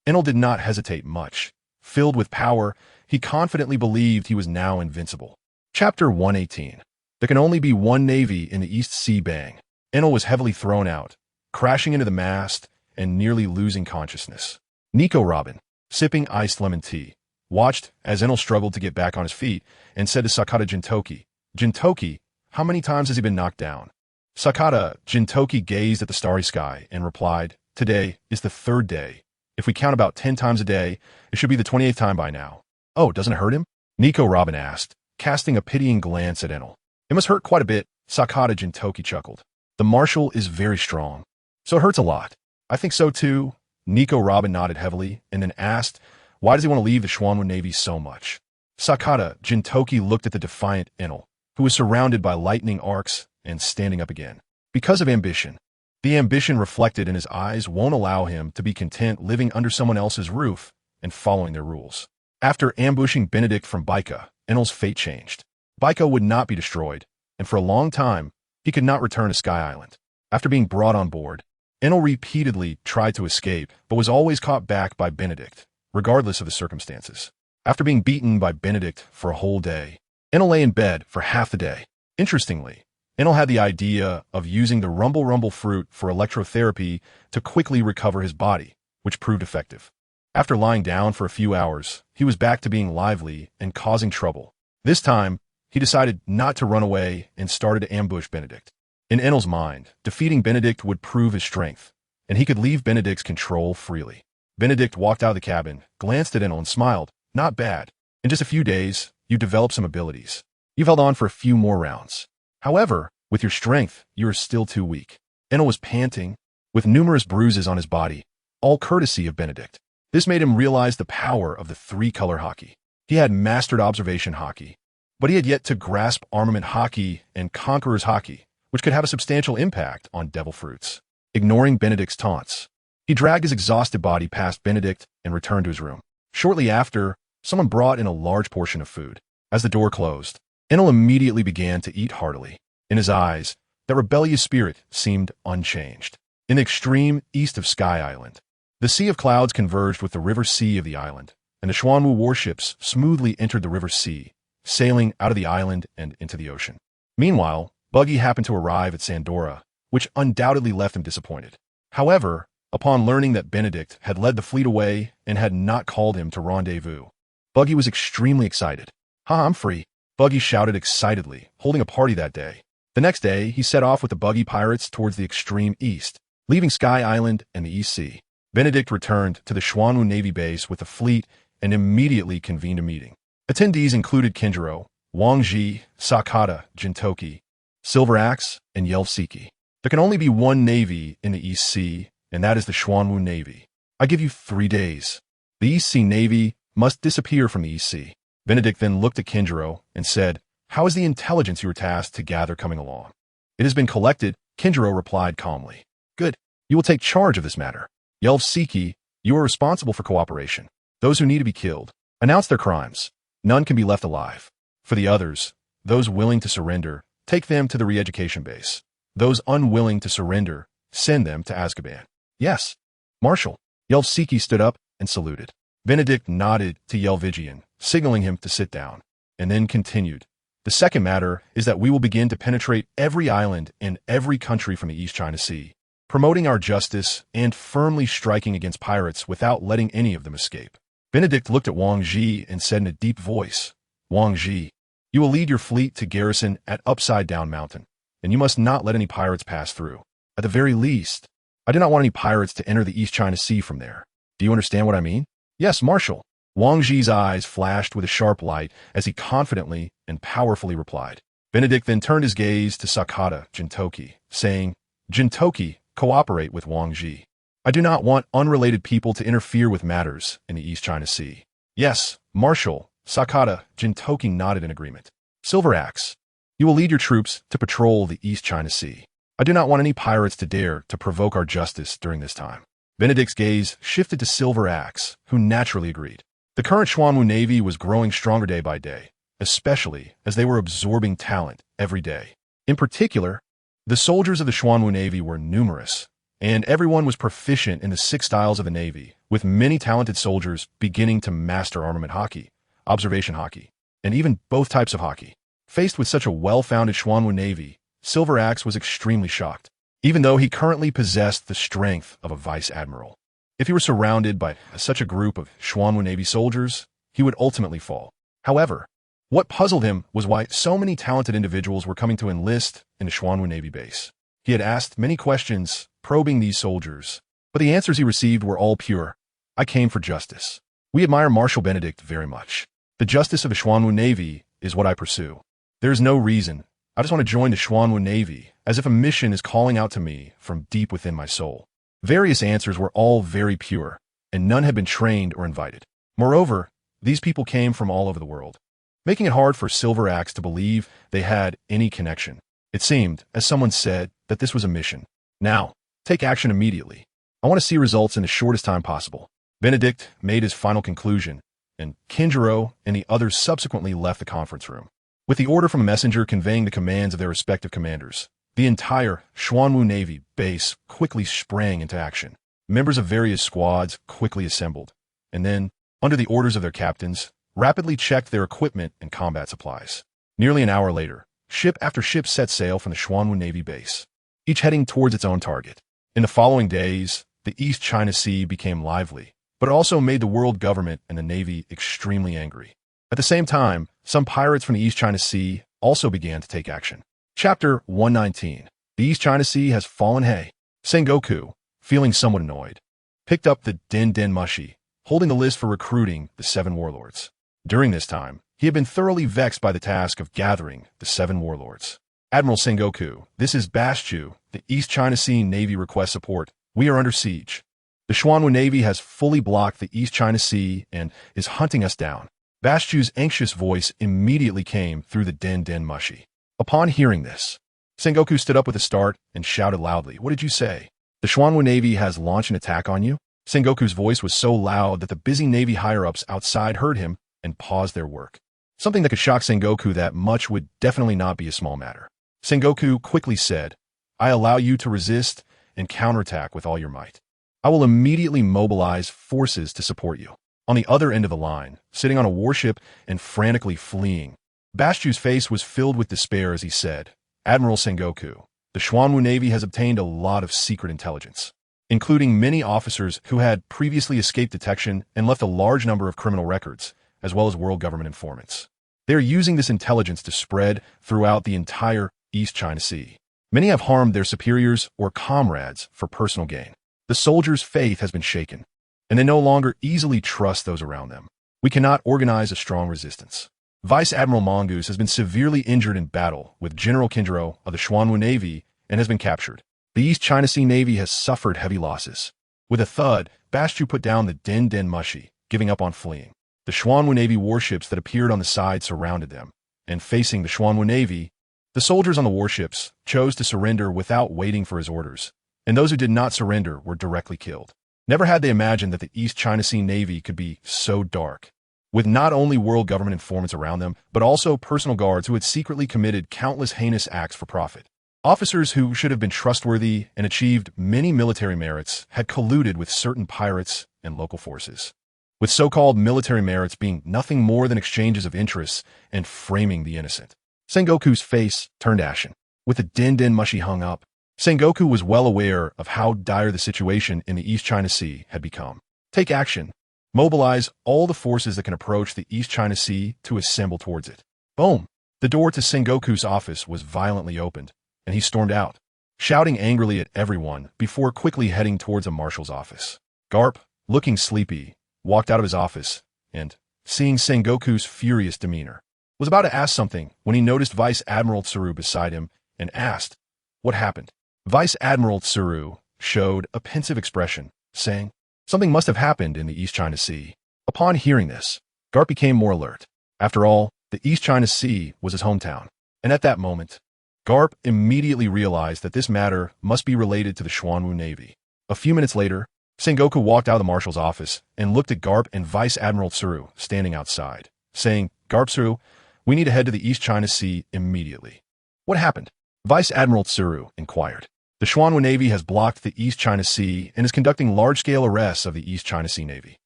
Enel did not hesitate much. Filled with power, he confidently believed he was now invincible. Chapter 118. There can only be one navy in the East Sea. Bang. Enel was heavily thrown out, crashing into the mast and nearly losing consciousness. Nico Robin, sipping iced lemon tea, watched as Enel struggled to get back on his feet and said to Sakata Jintoki, Jintoki, how many times has he been knocked down? Sakata Jintoki gazed at the starry sky and replied, Today is the 3rd day. If we count about 10 times a day, it should be the 28th time by now. Oh, doesn't it hurt him? Nico Robin asked, casting a pitying glance at Enel. It must hurt quite a bit, Sakata Jintoki chuckled. The marshal is very strong, so it hurts a lot. I think so too. Nico Robin nodded heavily and then asked, why does he want to leave the Xuanwu Navy so much? Sakata Jintoki looked at the defiant Enel, who was surrounded by lightning arcs and standing up again. Because of ambition. The ambition reflected in his eyes won't allow him to be content living under someone else's roof and following their rules. After ambushing Benedict from Baika, Enel's fate changed. Baika would not be destroyed, and for a long time, he could not return to Sky Island. After being brought on board, Enel repeatedly tried to escape, but was always caught back by Benedict, regardless of the circumstances. After being beaten by Benedict for a whole day, Enel lay in bed for half the day. Interestingly, Enel had the idea of using the rumble fruit for electrotherapy to quickly recover his body, which proved effective. After lying down for a few hours, he was back to being lively and causing trouble. This time, he decided not to run away and started to ambush Benedict. In Enel's mind, defeating Benedict would prove his strength, and he could leave Benedict's control freely. Benedict walked out of the cabin, glanced at Enel, and smiled. Not bad. In just a few days, you developed some abilities. You've held on for a few more rounds. However, with your strength, you are still too weak. Enel was panting, with numerous bruises on his body, all courtesy of Benedict. This made him realize the power of the three-color hockey. He had mastered observation hockey, but he had yet to grasp armament hockey and conqueror's hockey, which could have a substantial impact on devil fruits. Ignoring Benedict's taunts, he dragged his exhausted body past Benedict and returned to his room. Shortly after, someone brought in a large portion of food. As the door closed, Enel immediately began to eat heartily. In his eyes, that rebellious spirit seemed unchanged. In the extreme east of Sky Island, the Sea of Clouds converged with the River Sea of the island, and the Xuanwu warships smoothly entered the River Sea, sailing out of the island and into the ocean. Meanwhile, Buggy happened to arrive at Sandora, which undoubtedly left him disappointed. However, upon learning that Benedict had led the fleet away and had not called him to rendezvous, Buggy was extremely excited. I'm free," Buggy shouted excitedly, holding a party that day. The next day, he set off with the Buggy pirates towards the extreme east, leaving Sky Island and the East Sea. Benedict returned to the Xuanwu Navy base with the fleet and immediately convened a meeting. Attendees included Kinjiro, Wang Ji, Sakata, Jintoki, Silver Axe, and Yelvsiki. There can only be one navy in the East Sea, and that is the Xuanwu Navy. I give you 3 days. The East Sea Navy must disappear from the East Sea. Benedict then looked at Kinjiro and said, "How is the intelligence you were tasked to gather coming along?" "It has been collected," Kinjiro replied calmly. "Good. You will take charge of this matter. Yelvsiki, you are responsible for cooperation. Those who need to be killed, announce their crimes. None can be left alive. For the others, those willing to surrender, take them to the re-education base. Those unwilling to surrender, send them to Azkaban." "Yes, Marshal." Yelvsiki stood up and saluted. Benedict nodded to Yelvigian, signaling him to sit down, and then continued. "The second matter is that we will begin to penetrate every island and every country from the East China Sea, promoting our justice and firmly striking against pirates without letting any of them escape." Benedict looked at Wang Ji and said in a deep voice, "Wang Ji, you will lead your fleet to garrison at Upside Down Mountain, and you must not let any pirates pass through. At the very least, I do not want any pirates to enter the East China Sea from there. Do you understand what I mean?" "Yes, Marshal." Wang Ji's eyes flashed with a sharp light as he confidently and powerfully replied. Benedict then turned his gaze to Sakata Jintoki, saying, "Jintoki, cooperate with Wang Ji. I do not want unrelated people to interfere with matters in the East China Sea." "Yes, Marshal." Sakata Jintoki nodded in agreement. "Silver Axe, you will lead your troops to patrol the East China Sea. I do not want any pirates to dare to provoke our justice during this time." Benedict's gaze shifted to Silver Axe, who naturally agreed. The current Xuanwu Navy was growing stronger day by day, especially as they were absorbing talent every day. In particular, the soldiers of the Xuanwu Navy were numerous, and everyone was proficient in the 6 styles of the Navy, with many talented soldiers beginning to master armament hockey, observation hockey, and even both types of hockey. Faced with such a well-founded Xuanwu Navy, Silver Axe was extremely shocked, even though he currently possessed the strength of a vice admiral. If he were surrounded by such a group of Xuanwu Navy soldiers, he would ultimately fall. However, what puzzled him was why so many talented individuals were coming to enlist in the Xuanwu Navy base. He had asked many questions, probing these soldiers, but the answers he received were all pure. "I came for justice. We admire Marshal Benedict very much. The justice of the Xuanwu Navy is what I pursue. There is no reason. I just want to join the Xuanwu Navy, as if a mission is calling out to me from deep within my soul." Various answers were all very pure, and none had been trained or invited. Moreover, these people came from all over the world, making it hard for Silver Axe to believe they had any connection. It seemed, as someone said, that this was a mission. "Now, take action immediately. I want to see results in the shortest time possible." Benedict made his final conclusion, and Kinjiro and the others subsequently left the conference room. With the order from a messenger conveying the commands of their respective commanders, the entire Xuanwu Navy base quickly sprang into action. Members of various squads quickly assembled, and then, under the orders of their captains, rapidly checked their equipment and combat supplies. Nearly an hour later, ship after ship set sail from the Xuanwu Navy base, each heading towards its own target. In the following days, the East China Sea became lively, but it also made the world government and the Navy extremely angry. At the same time, some pirates from the East China Sea also began to take action. Chapter 119. The East China Sea has fallen. Hey, Sengoku, feeling somewhat annoyed, picked up the Den Den Mushi, holding the list for recruiting the 7 warlords. During this time, he had been thoroughly vexed by the task of gathering the 7 warlords. Admiral Sengoku, this is Baschu, the East China Sea Navy requests support. We are under siege. The Xuanwu Navy has fully blocked the East China Sea and is hunting us down. Baschu's anxious voice immediately came through the Den Den Mushi. Upon hearing this, Sengoku stood up with a start and shouted loudly, "What did you say? The Xuanwu Navy has launched an attack on you?" Sengoku's voice was so loud that the busy Navy higher-ups outside heard him and paused their work. Something that could shock Sengoku that much would definitely not be a small matter. Sengoku quickly said, "I allow you to resist and counterattack with all your might. I will immediately mobilize forces to support you." On the other end of the line, sitting on a warship and frantically fleeing, Baschu's face was filled with despair as he said, "Admiral Sengoku, the Xuanwu Navy has obtained a lot of secret intelligence, including many officers who had previously escaped detection and left a large number of criminal records, as well as world government informants. They are using this intelligence to spread throughout the entire East China Sea. Many have harmed their superiors or comrades for personal gain. The soldiers' faith has been shaken, and they no longer easily trust those around them. We cannot organize a strong resistance. Vice Admiral Mongoose has been severely injured in battle with General Kinjiro of the Xuanwu Navy and has been captured. The East China Sea Navy has suffered heavy losses." With a thud, Baschu put down the Den Den Mushi, giving up on fleeing. The Xuanwu Navy warships that appeared on the side surrounded them, and facing the Xuanwu Navy, the soldiers on the warships chose to surrender without waiting for his orders, and those who did not surrender were directly killed. Never had they imagined that the East China Sea Navy could be so dark, with not only world government informants around them, but also personal guards who had secretly committed countless heinous acts for profit. Officers who should have been trustworthy and achieved many military merits had colluded with certain pirates and local forces, with so-called military merits being nothing more than exchanges of interests and framing the innocent. Sengoku's face turned ashen. With the Den Den Mushi hung up, Sengoku was well aware of how dire the situation in the East China Sea had become. Take action. Mobilize all the forces that can approach the East China Sea to assemble towards it. Boom! The door to Sengoku's office was violently opened, and he stormed out, shouting angrily at everyone before quickly heading towards a marshal's office. Garp, looking sleepy, walked out of his office and, seeing Sengoku's furious demeanor, was about to ask something when he noticed Vice Admiral Tsuru beside him and asked, "What happened?" Vice Admiral Tsuru showed a pensive expression, saying, "Something must have happened in the East China Sea." Upon hearing this, Garp became more alert. After all, the East China Sea was his hometown, and at that moment, Garp immediately realized that this matter must be related to the Xuanwu Navy. A few minutes later, Sengoku walked out of the marshal's office and looked at Garp and Vice Admiral Tsuru standing outside, saying, "Garp Tsuru, we need to head to the East China Sea immediately." "What happened?" Vice Admiral Tsuru inquired. "The Xuanwu Navy has blocked the East China Sea and is conducting large-scale arrests of the East China Sea Navy.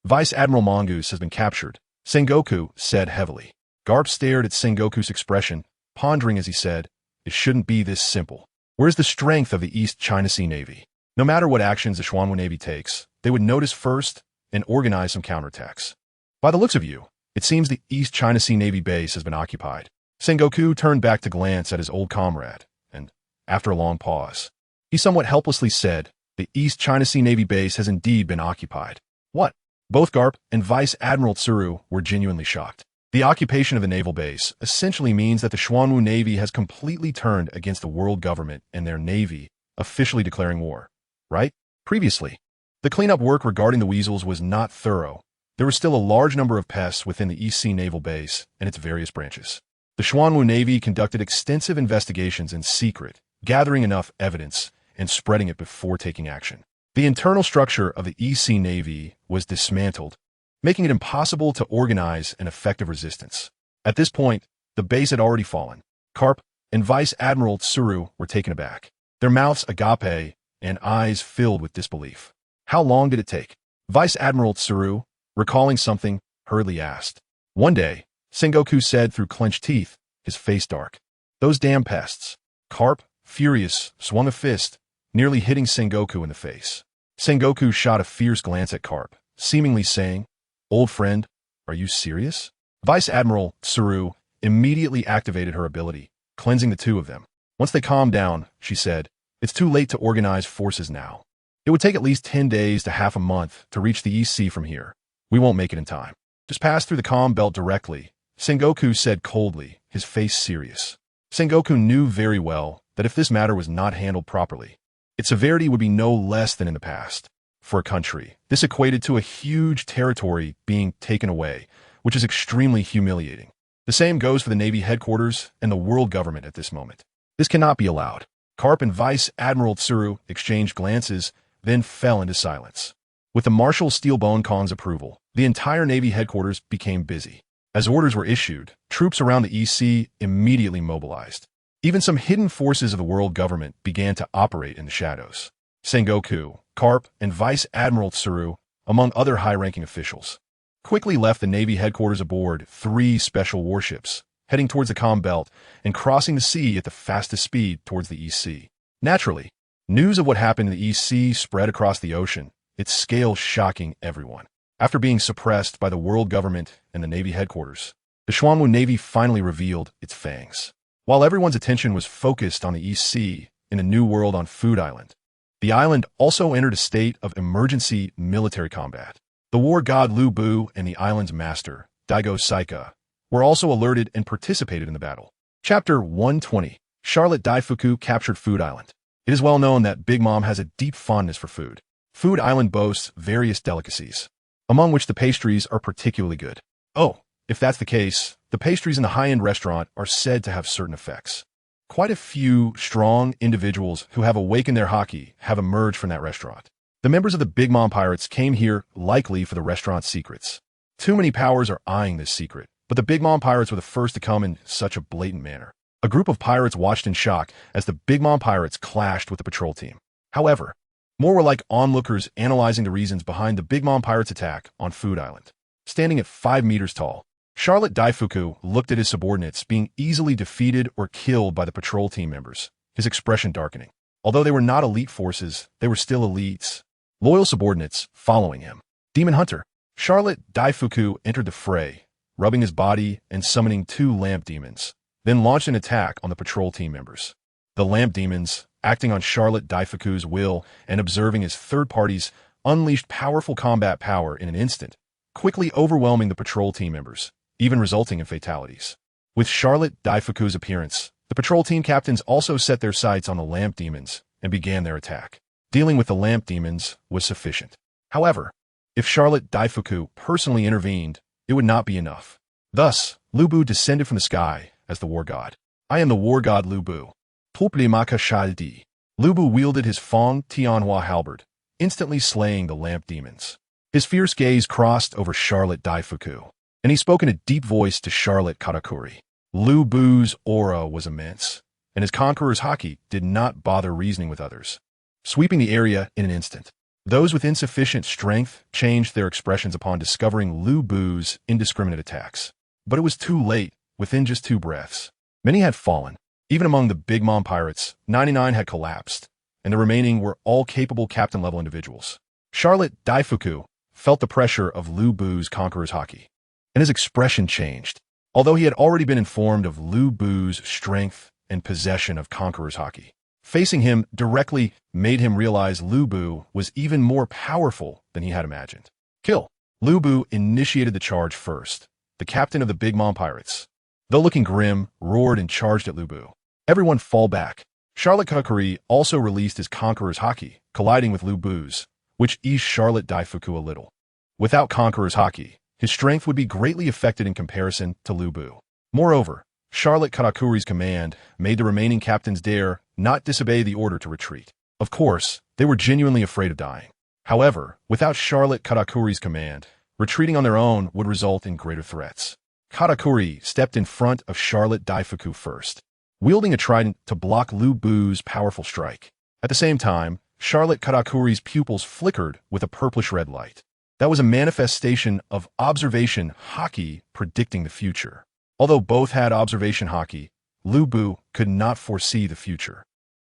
Vice Admiral Mongoose has been captured," Sengoku said heavily. Garp stared at Sengoku's expression, pondering as he said, "It shouldn't be this simple. Where's the strength of the East China Sea Navy? No matter what actions the Xuanwu Navy takes, they would notice first and organize some counterattacks. By the looks of you, it seems the East China Sea Navy base has been occupied." Sengoku turned back to glance at his old comrade, and, after a long pause, he somewhat helplessly said, "The East China Sea Navy base has indeed been occupied." "What?" Both Garp and Vice Admiral Tsuru were genuinely shocked. The occupation of the naval base essentially means that the Xuanwu Navy has completely turned against the world government and their navy, officially declaring war, right? Previously, the cleanup work regarding the weasels was not thorough. There was still a large number of pests within the East Sea Naval Base and its various branches. The Xuanwu Navy conducted extensive investigations in secret, gathering enough evidence and spreading it before taking action. The internal structure of the East Sea Navy was dismantled, making it impossible to organize an effective resistance. At this point, the base had already fallen. Garp and Vice Admiral Tsuru were taken aback, their mouths agape and eyes filled with disbelief. "How long did it take?" Vice Admiral Tsuru, recalling something, hurriedly asked. "One day," Sengoku said through clenched teeth, his face dark. "Those damn pests." Garp, furious, swung a fist, nearly hitting Sengoku in the face. Sengoku shot a fierce glance at Garp, seemingly saying, "Old friend, are you serious?" Vice Admiral Tsuru immediately activated her ability, cleansing the two of them. Once they calmed down, she said, "It's too late to organize forces now. It would take at least 10 days to half a month to reach the East Sea from here. We won't make it in time. Just pass through the calm belt directly, Sengoku said coldly, his face serious. Sengoku knew very well that if this matter was not handled properly, its severity would be no less than in the past. For a country, this equated to a huge territory being taken away, which is extremely humiliating. The same goes for the Navy headquarters and the world government at this moment. This cannot be allowed. Karp and Vice Admiral Tsuru exchanged glances, then fell into silence. With the Marshal Steelbone Khan's approval, the entire Navy headquarters became busy. As orders were issued, troops around the East Sea immediately mobilized. Even some hidden forces of the world government began to operate in the shadows. Sengoku, Karp, and Vice Admiral Tsuru, among other high-ranking officials, quickly left the Navy headquarters aboard 3 special warships, heading towards the calm belt and crossing the sea at the fastest speed towards the East Sea. Naturally, news of what happened in the East Sea spread across the ocean, its scale shocking everyone. After being suppressed by the world government and the Navy headquarters, the Xuanwu Navy finally revealed its fangs. While everyone's attention was focused on the East Sea in a new world on Food Island, the island also entered a state of emergency military combat. The war god Lu Bu and the island's master, Daigo Saika, were also alerted and participated in the battle. Chapter 120. Charlotte Daifuku captured Food Island. It is well known that Big Mom has a deep fondness for food. Food Island boasts various delicacies, among which the pastries are particularly good. Oh, if that's the case, the pastries in the high-end restaurant are said to have certain effects. Quite a few strong individuals who have awakened their haki have emerged from that restaurant. The members of the Big Mom Pirates came here likely for the restaurant's secrets. Too many powers are eyeing this secret, but the Big Mom Pirates were the first to come in such a blatant manner. A group of pirates watched in shock as the Big Mom Pirates clashed with the patrol team. However, more were like onlookers analyzing the reasons behind the Big Mom Pirates' attack on Food Island. Standing at 5 meters tall, Charlotte Daifuku looked at his subordinates being easily defeated or killed by the patrol team members, his expression darkening. Although they were not elite forces, they were still elites, loyal subordinates following him. Demon Hunter. Charlotte Daifuku entered the fray, rubbing his body and summoning 2 lamp demons, then launched an attack on the patrol team members. The lamp demons, acting on Charlotte Daifuku's will and observing his third parties, unleashed powerful combat power in an instant, quickly overwhelming the patrol team members, even resulting in fatalities. With Charlotte Daifuku's appearance, the patrol team captains also set their sights on the lamp demons and began their attack. Dealing with the lamp demons was sufficient. However, if Charlotte Daifuku personally intervened, it would not be enough. Thus, Lu Bu descended from the sky as the war god. I am the war god Lu Bu. Pulplimaka Shaldi. Lu Bu wielded his Fong Tianhua halberd, instantly slaying the lamp demons. His fierce gaze crossed over Charlotte Daifuku, and he spoke in a deep voice to Charlotte Katakuri. Lu Bu's aura was immense, and his conqueror's haki did not bother reasoning with others, sweeping the area in an instant. Those with insufficient strength changed their expressions upon discovering Lu Bu's indiscriminate attacks. But it was too late. Within just 2 breaths, many had fallen. Even among the Big Mom Pirates, 99 had collapsed, and the remaining were all capable captain-level individuals. Charlotte Daifuku felt the pressure of Lu Bu's conqueror's haki, and his expression changed. Although he had already been informed of Lu Bu's strength and possession of conqueror's haki, facing him directly made him realize Lu Bu was even more powerful than he had imagined. Kill. Lu Bu initiated the charge first, the captain of the Big Mom Pirates. Though looking grim, roared and charged at Lu Bu. Everyone fall back. Charlotte Katakuri also released his conqueror's haki, colliding with Lu Bu's, which eased Charlotte Daifuku a little. Without conqueror's haki, his strength would be greatly affected in comparison to Lu Bu. Moreover, Charlotte Katakuri's command made the remaining captains dare not disobey the order to retreat. Of course, they were genuinely afraid of dying. However, without Charlotte Katakuri's command, retreating on their own would result in greater threats. Katakuri stepped in front of Charlotte Daifuku first, wielding a trident to block Lu Bu's powerful strike. At the same time, Charlotte Katakuri's pupils flickered with a purplish-red light. That was a manifestation of observation haki predicting the future. Although both had observation haki, Lu Bu could not foresee the future.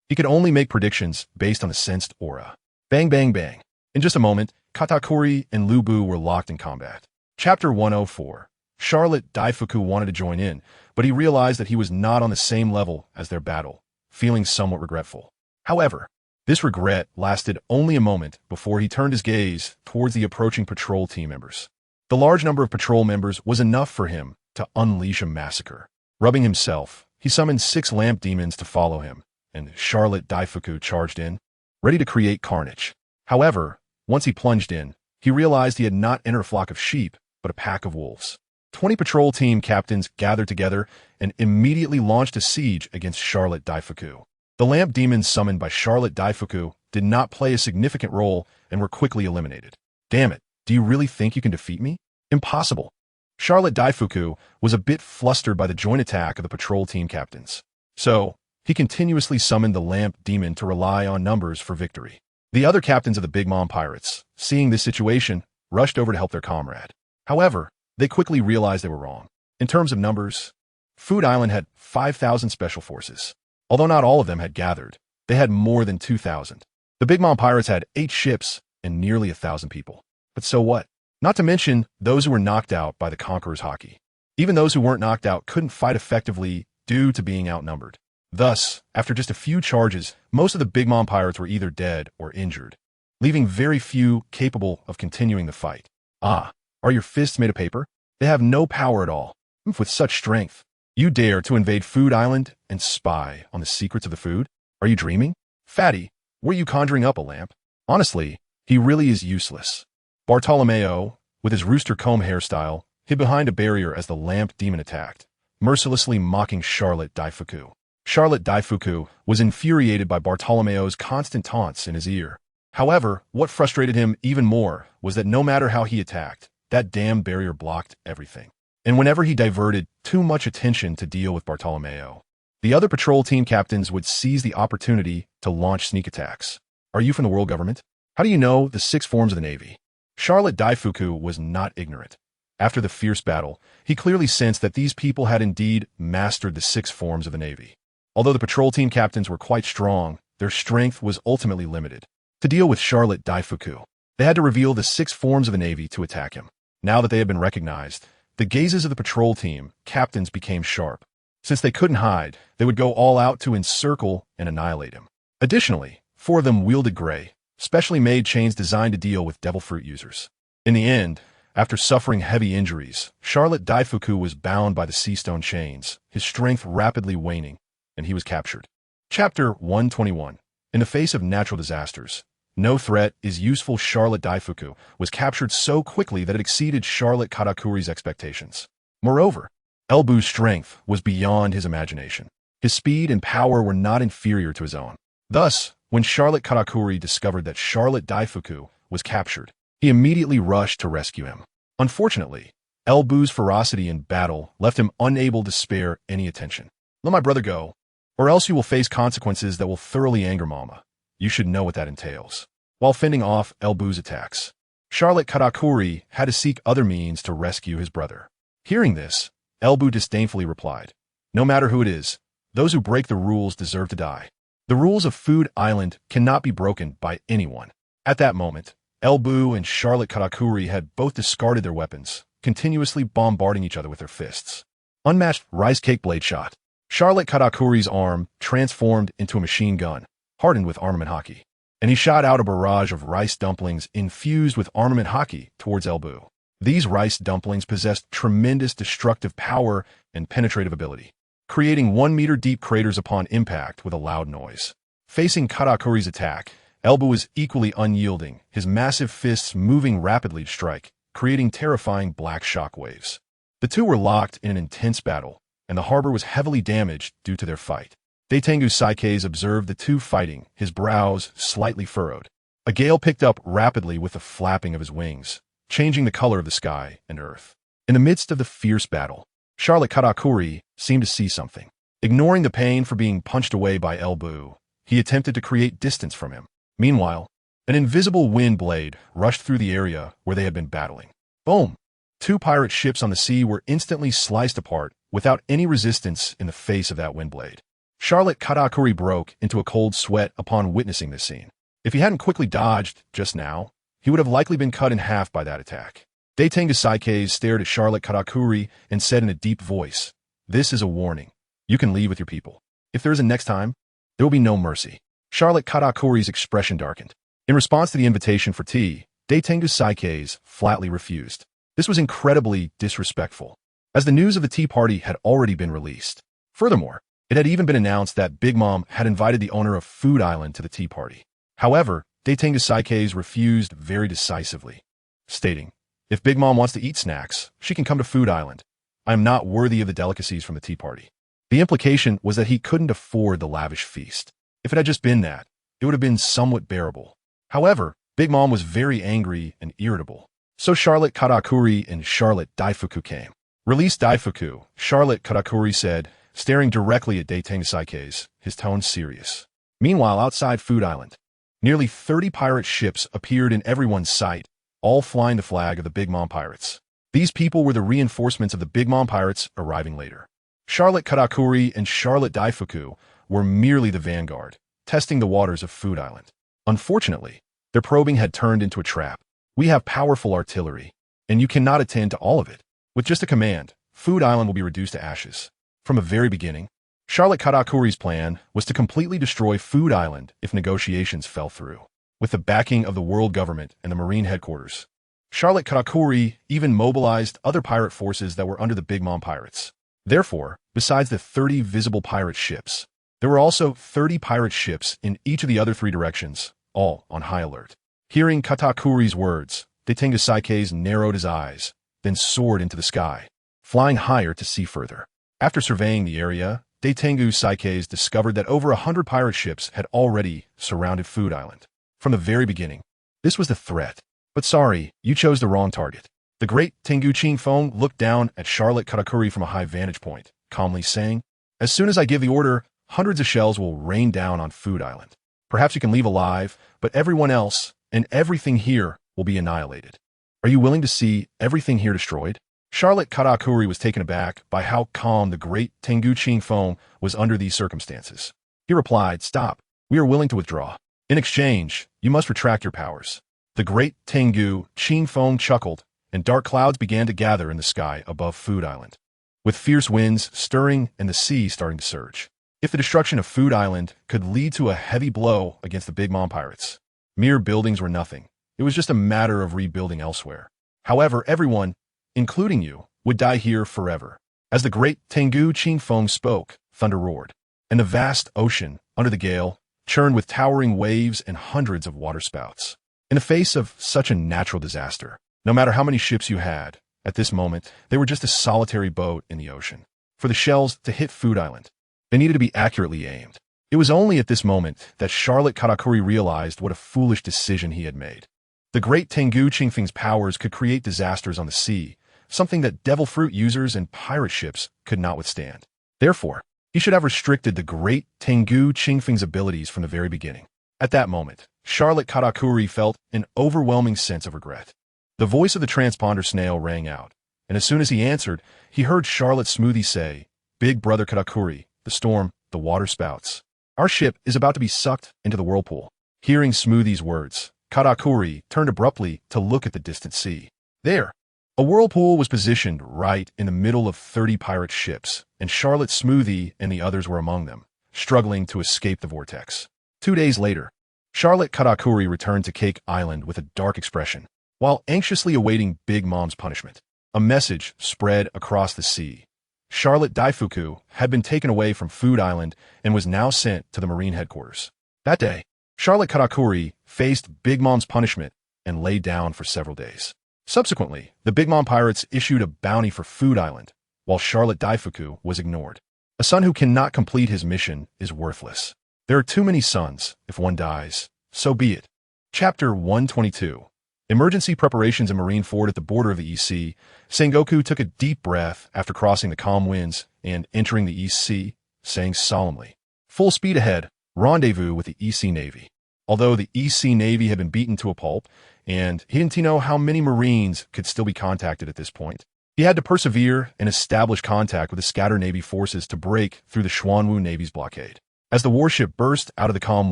He could only make predictions based on the sensed aura. Bang, bang, bang. In just a moment, Katakuri and Lu Bu were locked in combat. Chapter 104. Charlotte Daifuku wanted to join in, but he realized that he was not on the same level as their battle, feeling somewhat regretful. However, This regret lasted only a moment before he turned his gaze towards the approaching patrol team members. The large number of patrol members was enough for him to unleash a massacre. Rubbing himself, he summoned 6 lamp demons to follow him, and Charlotte Daifuku charged in, ready to create carnage. However, once he plunged in, he realized he had not entered a flock of sheep, but a pack of wolves. 20 patrol team captains gathered together and immediately launched a siege against Charlotte Daifuku. The lamp demons summoned by Charlotte Daifuku did not play a significant role and were quickly eliminated. Damn it, do you really think you can defeat me? Impossible. Charlotte Daifuku was a bit flustered by the joint attack of the patrol team captains. So, he continuously summoned the lamp demon to rely on numbers for victory. The other captains of the Big Mom Pirates, seeing this situation, rushed over to help their comrade. However, they quickly realized they were wrong. In terms of numbers, Food Island had 5,000 special forces. Although not all of them had gathered, they had more than 2,000. The Big Mom Pirates had 8 ships and nearly 1,000 people. But so what? Not to mention those who were knocked out by the Conqueror's Haki. Even those who weren't knocked out couldn't fight effectively due to being outnumbered. Thus, after just a few charges, most of the Big Mom Pirates were either dead or injured, leaving very few capable of continuing the fight. Ah, are your fists made of paper? They have no power at all. With such strength, you dare to invade Food Island and spy on the secrets of the food? Are you dreaming? Fatty, were you conjuring up a lamp? Honestly, he really is useless. Bartolomeo, with his rooster comb hairstyle, hid behind a barrier as the lamp demon attacked, mercilessly mocking Charlotte Daifuku. Charlotte Daifuku was infuriated by Bartolomeo's constant taunts in his ear. However, what frustrated him even more was that no matter how he attacked, that damn barrier blocked everything. And whenever he diverted too much attention to deal with Bartolomeo, the other patrol team captains would seize the opportunity to launch sneak attacks. Are you from the world government? How do you know the 6 forms of the Navy? Charlotte Daifuku was not ignorant. After the fierce battle, he clearly sensed that these people had indeed mastered the 6 forms of the Navy. Although the patrol team captains were quite strong, their strength was ultimately limited. To deal with Charlotte Daifuku, they had to reveal the 6 forms of the Navy to attack him. Now that they had been recognized, the gazes of the patrol team captains became sharp. Since they couldn't hide, they would go all out to encircle and annihilate him. Additionally, 4 of them wielded gray, specially made chains designed to deal with devil fruit users. In the end, after suffering heavy injuries, Charlotte Daifuku was bound by the sea stone chains, his strength rapidly waning, and he was captured. Chapter 121. In the face of natural disasters, no threat is useful. Charlotte Daifuku was captured so quickly that it exceeded Charlotte Katakuri's expectations. Moreover, Elbu's strength was beyond his imagination. His speed and power were not inferior to his own. Thus, when Charlotte Katakuri discovered that Charlotte Daifuku was captured, he immediately rushed to rescue him. Unfortunately, Elbu's ferocity in battle left him unable to spare any attention. Let my brother go, or else you will face consequences that will thoroughly anger Mama. You should know what that entails. While fending off Elbu's attacks, Charlotte Katakuri had to seek other means to rescue his brother. Hearing this, Elbu disdainfully replied, "No matter who it is, those who break the rules deserve to die. The rules of Food Island cannot be broken by anyone." At that moment, Elbu and Charlotte Katakuri had both discarded their weapons, continuously bombarding each other with their fists. Unmatched rice cake blade shot. Charlotte Katakuri's arm transformed into a machine gun, hardened with armament haki, and he shot out a barrage of rice dumplings infused with armament haki towards Elbu. These rice dumplings possessed tremendous destructive power and penetrative ability, creating 1-meter-deep craters upon impact with a loud noise. Facing Katakuri's attack, Elbu was equally unyielding, his massive fists moving rapidly to strike, creating terrifying black shock waves. The two were locked in an intense battle, and the harbor was heavily damaged due to their fight. Daitengu Saikes observed the two fighting, his brows slightly furrowed. A gale picked up rapidly with the flapping of his wings, changing the color of the sky and earth. In the midst of the fierce battle, Charlotte Katakuri seemed to see something. Ignoring the pain for being punched away by Elbu, he attempted to create distance from him. Meanwhile, an invisible wind blade rushed through the area where they had been battling. Boom! 2 pirate ships on the sea were instantly sliced apart without any resistance in the face of that wind blade. Charlotte Katakuri broke into a cold sweat upon witnessing this scene. If he hadn't quickly dodged just now, he would have likely been cut in half by that attack. Daitengu Saikes stared at Charlotte Katakuri and said in a deep voice, "This is a warning. You can leave with your people. If there is a next time, there will be no mercy." Charlotte Katakuri's expression darkened. In response to the invitation for tea, Daitengu Saike's flatly refused. This was incredibly disrespectful, as the news of the tea party had already been released. Furthermore, it had even been announced that Big Mom had invited the owner of Food Island to the tea party. However, Daitengu Saike's refused very decisively, stating, "If Big Mom wants to eat snacks, she can come to Food Island. I am not worthy of the delicacies from the tea party." The implication was that he couldn't afford the lavish feast. If it had just been that, it would have been somewhat bearable. However, Big Mom was very angry and irritable. So Charlotte Katakuri and Charlotte Daifuku came. "Release Daifuku," Charlotte Katakuri said, staring directly at Daitengu Saike's, his tone serious. Meanwhile, outside Food Island, nearly 30 pirate ships appeared in everyone's sight, all flying the flag of the Big Mom Pirates. These people were the reinforcements of the Big Mom Pirates arriving later. Charlotte Katakuri and Charlotte Daifuku were merely the vanguard, testing the waters of Food Island. Unfortunately, their probing had turned into a trap. "We have powerful artillery, and you cannot attend to all of it. With just a command, Food Island will be reduced to ashes." From the very beginning, Charlotte Katakuri's plan was to completely destroy Food Island if negotiations fell through. With the backing of the world government and the Marine headquarters, Charlotte Katakuri even mobilized other pirate forces that were under the Big Mom Pirates. Therefore, besides the 30 visible pirate ships, there were also 30 pirate ships in each of the other 3 directions, all on high alert. Hearing Katakuri's words, Daitengu Saike's narrowed his eyes, then soared into the sky, flying higher to see further. After surveying the area, Daitengu Saike's discovered that over 100 pirate ships had already surrounded Food Island. From the very beginning, this was the threat. But sorry, you chose the wrong target. The great Tengu Qingfeng looked down at Charlotte Katakuri from a high vantage point, calmly saying, "As soon as I give the order, hundreds of shells will rain down on Food Island. Perhaps you can leave alive, but everyone else and everything here will be annihilated. Are you willing to see everything here destroyed?" Charlotte Katakuri was taken aback by how calm the great Tengu Qingfeng was under these circumstances. He replied, "Stop. We are willing to withdraw. In exchange, you must retract your powers." The great Tengu Qingfeng chuckled, and dark clouds began to gather in the sky above Food Island, with fierce winds stirring and the sea starting to surge. If the destruction of Food Island could lead to a heavy blow against the Big Mom Pirates, mere buildings were nothing. It was just a matter of rebuilding elsewhere. However, everyone, including you, would die here forever. As the great Tengu Qingfeng spoke, thunder roared, and the vast ocean, under the gale, churned with towering waves and hundreds of waterspouts. In the face of such a natural disaster, no matter how many ships you had, at this moment, they were just a solitary boat in the ocean. For the shells to hit Food Island, they needed to be accurately aimed. It was only at this moment that Charlotte Katakuri realized what a foolish decision he had made. The great Tengu Qingfeng's powers could create disasters on the sea, something that devil fruit users and pirate ships could not withstand. Therefore, he should have restricted the great Tengu Qingfeng's abilities from the very beginning. At that moment, Charlotte Katakuri felt an overwhelming sense of regret. The voice of the transponder snail rang out, and as soon as he answered, he heard Charlotte Smoothie say, "Big brother Katakuri, the storm, the water spouts. Our ship is about to be sucked into the whirlpool." Hearing Smoothie's words, Katakuri turned abruptly to look at the distant sea. There, a whirlpool was positioned right in the middle of 30 pirate ships, and Charlotte Smoothie and the others were among them, struggling to escape the vortex. 2 days later, Charlotte Katakuri returned to Cake Island with a dark expression, while anxiously awaiting Big Mom's punishment. A message spread across the sea. Charlotte Daifuku had been taken away from Food Island and was now sent to the Marine headquarters. That day, Charlotte Katakuri faced Big Mom's punishment and lay down for several days. Subsequently, the Big Mom Pirates issued a bounty for Food Island, while Charlotte Daifuku was ignored. A son who cannot complete his mission is worthless. There are too many sons. If one dies, so be it. Chapter 122. Emergency preparations in Marineford at the border of the East Sea. Sengoku took a deep breath after crossing the calm winds and entering the East Sea, saying solemnly, "Full speed ahead, rendezvous with the East Sea Navy." Although the East Sea Navy had been beaten to a pulp, and he didn't know how many Marines could still be contacted at this point, he had to persevere and establish contact with the scattered Navy forces to break through the Xuanwu Navy's blockade. As the warship burst out of the calm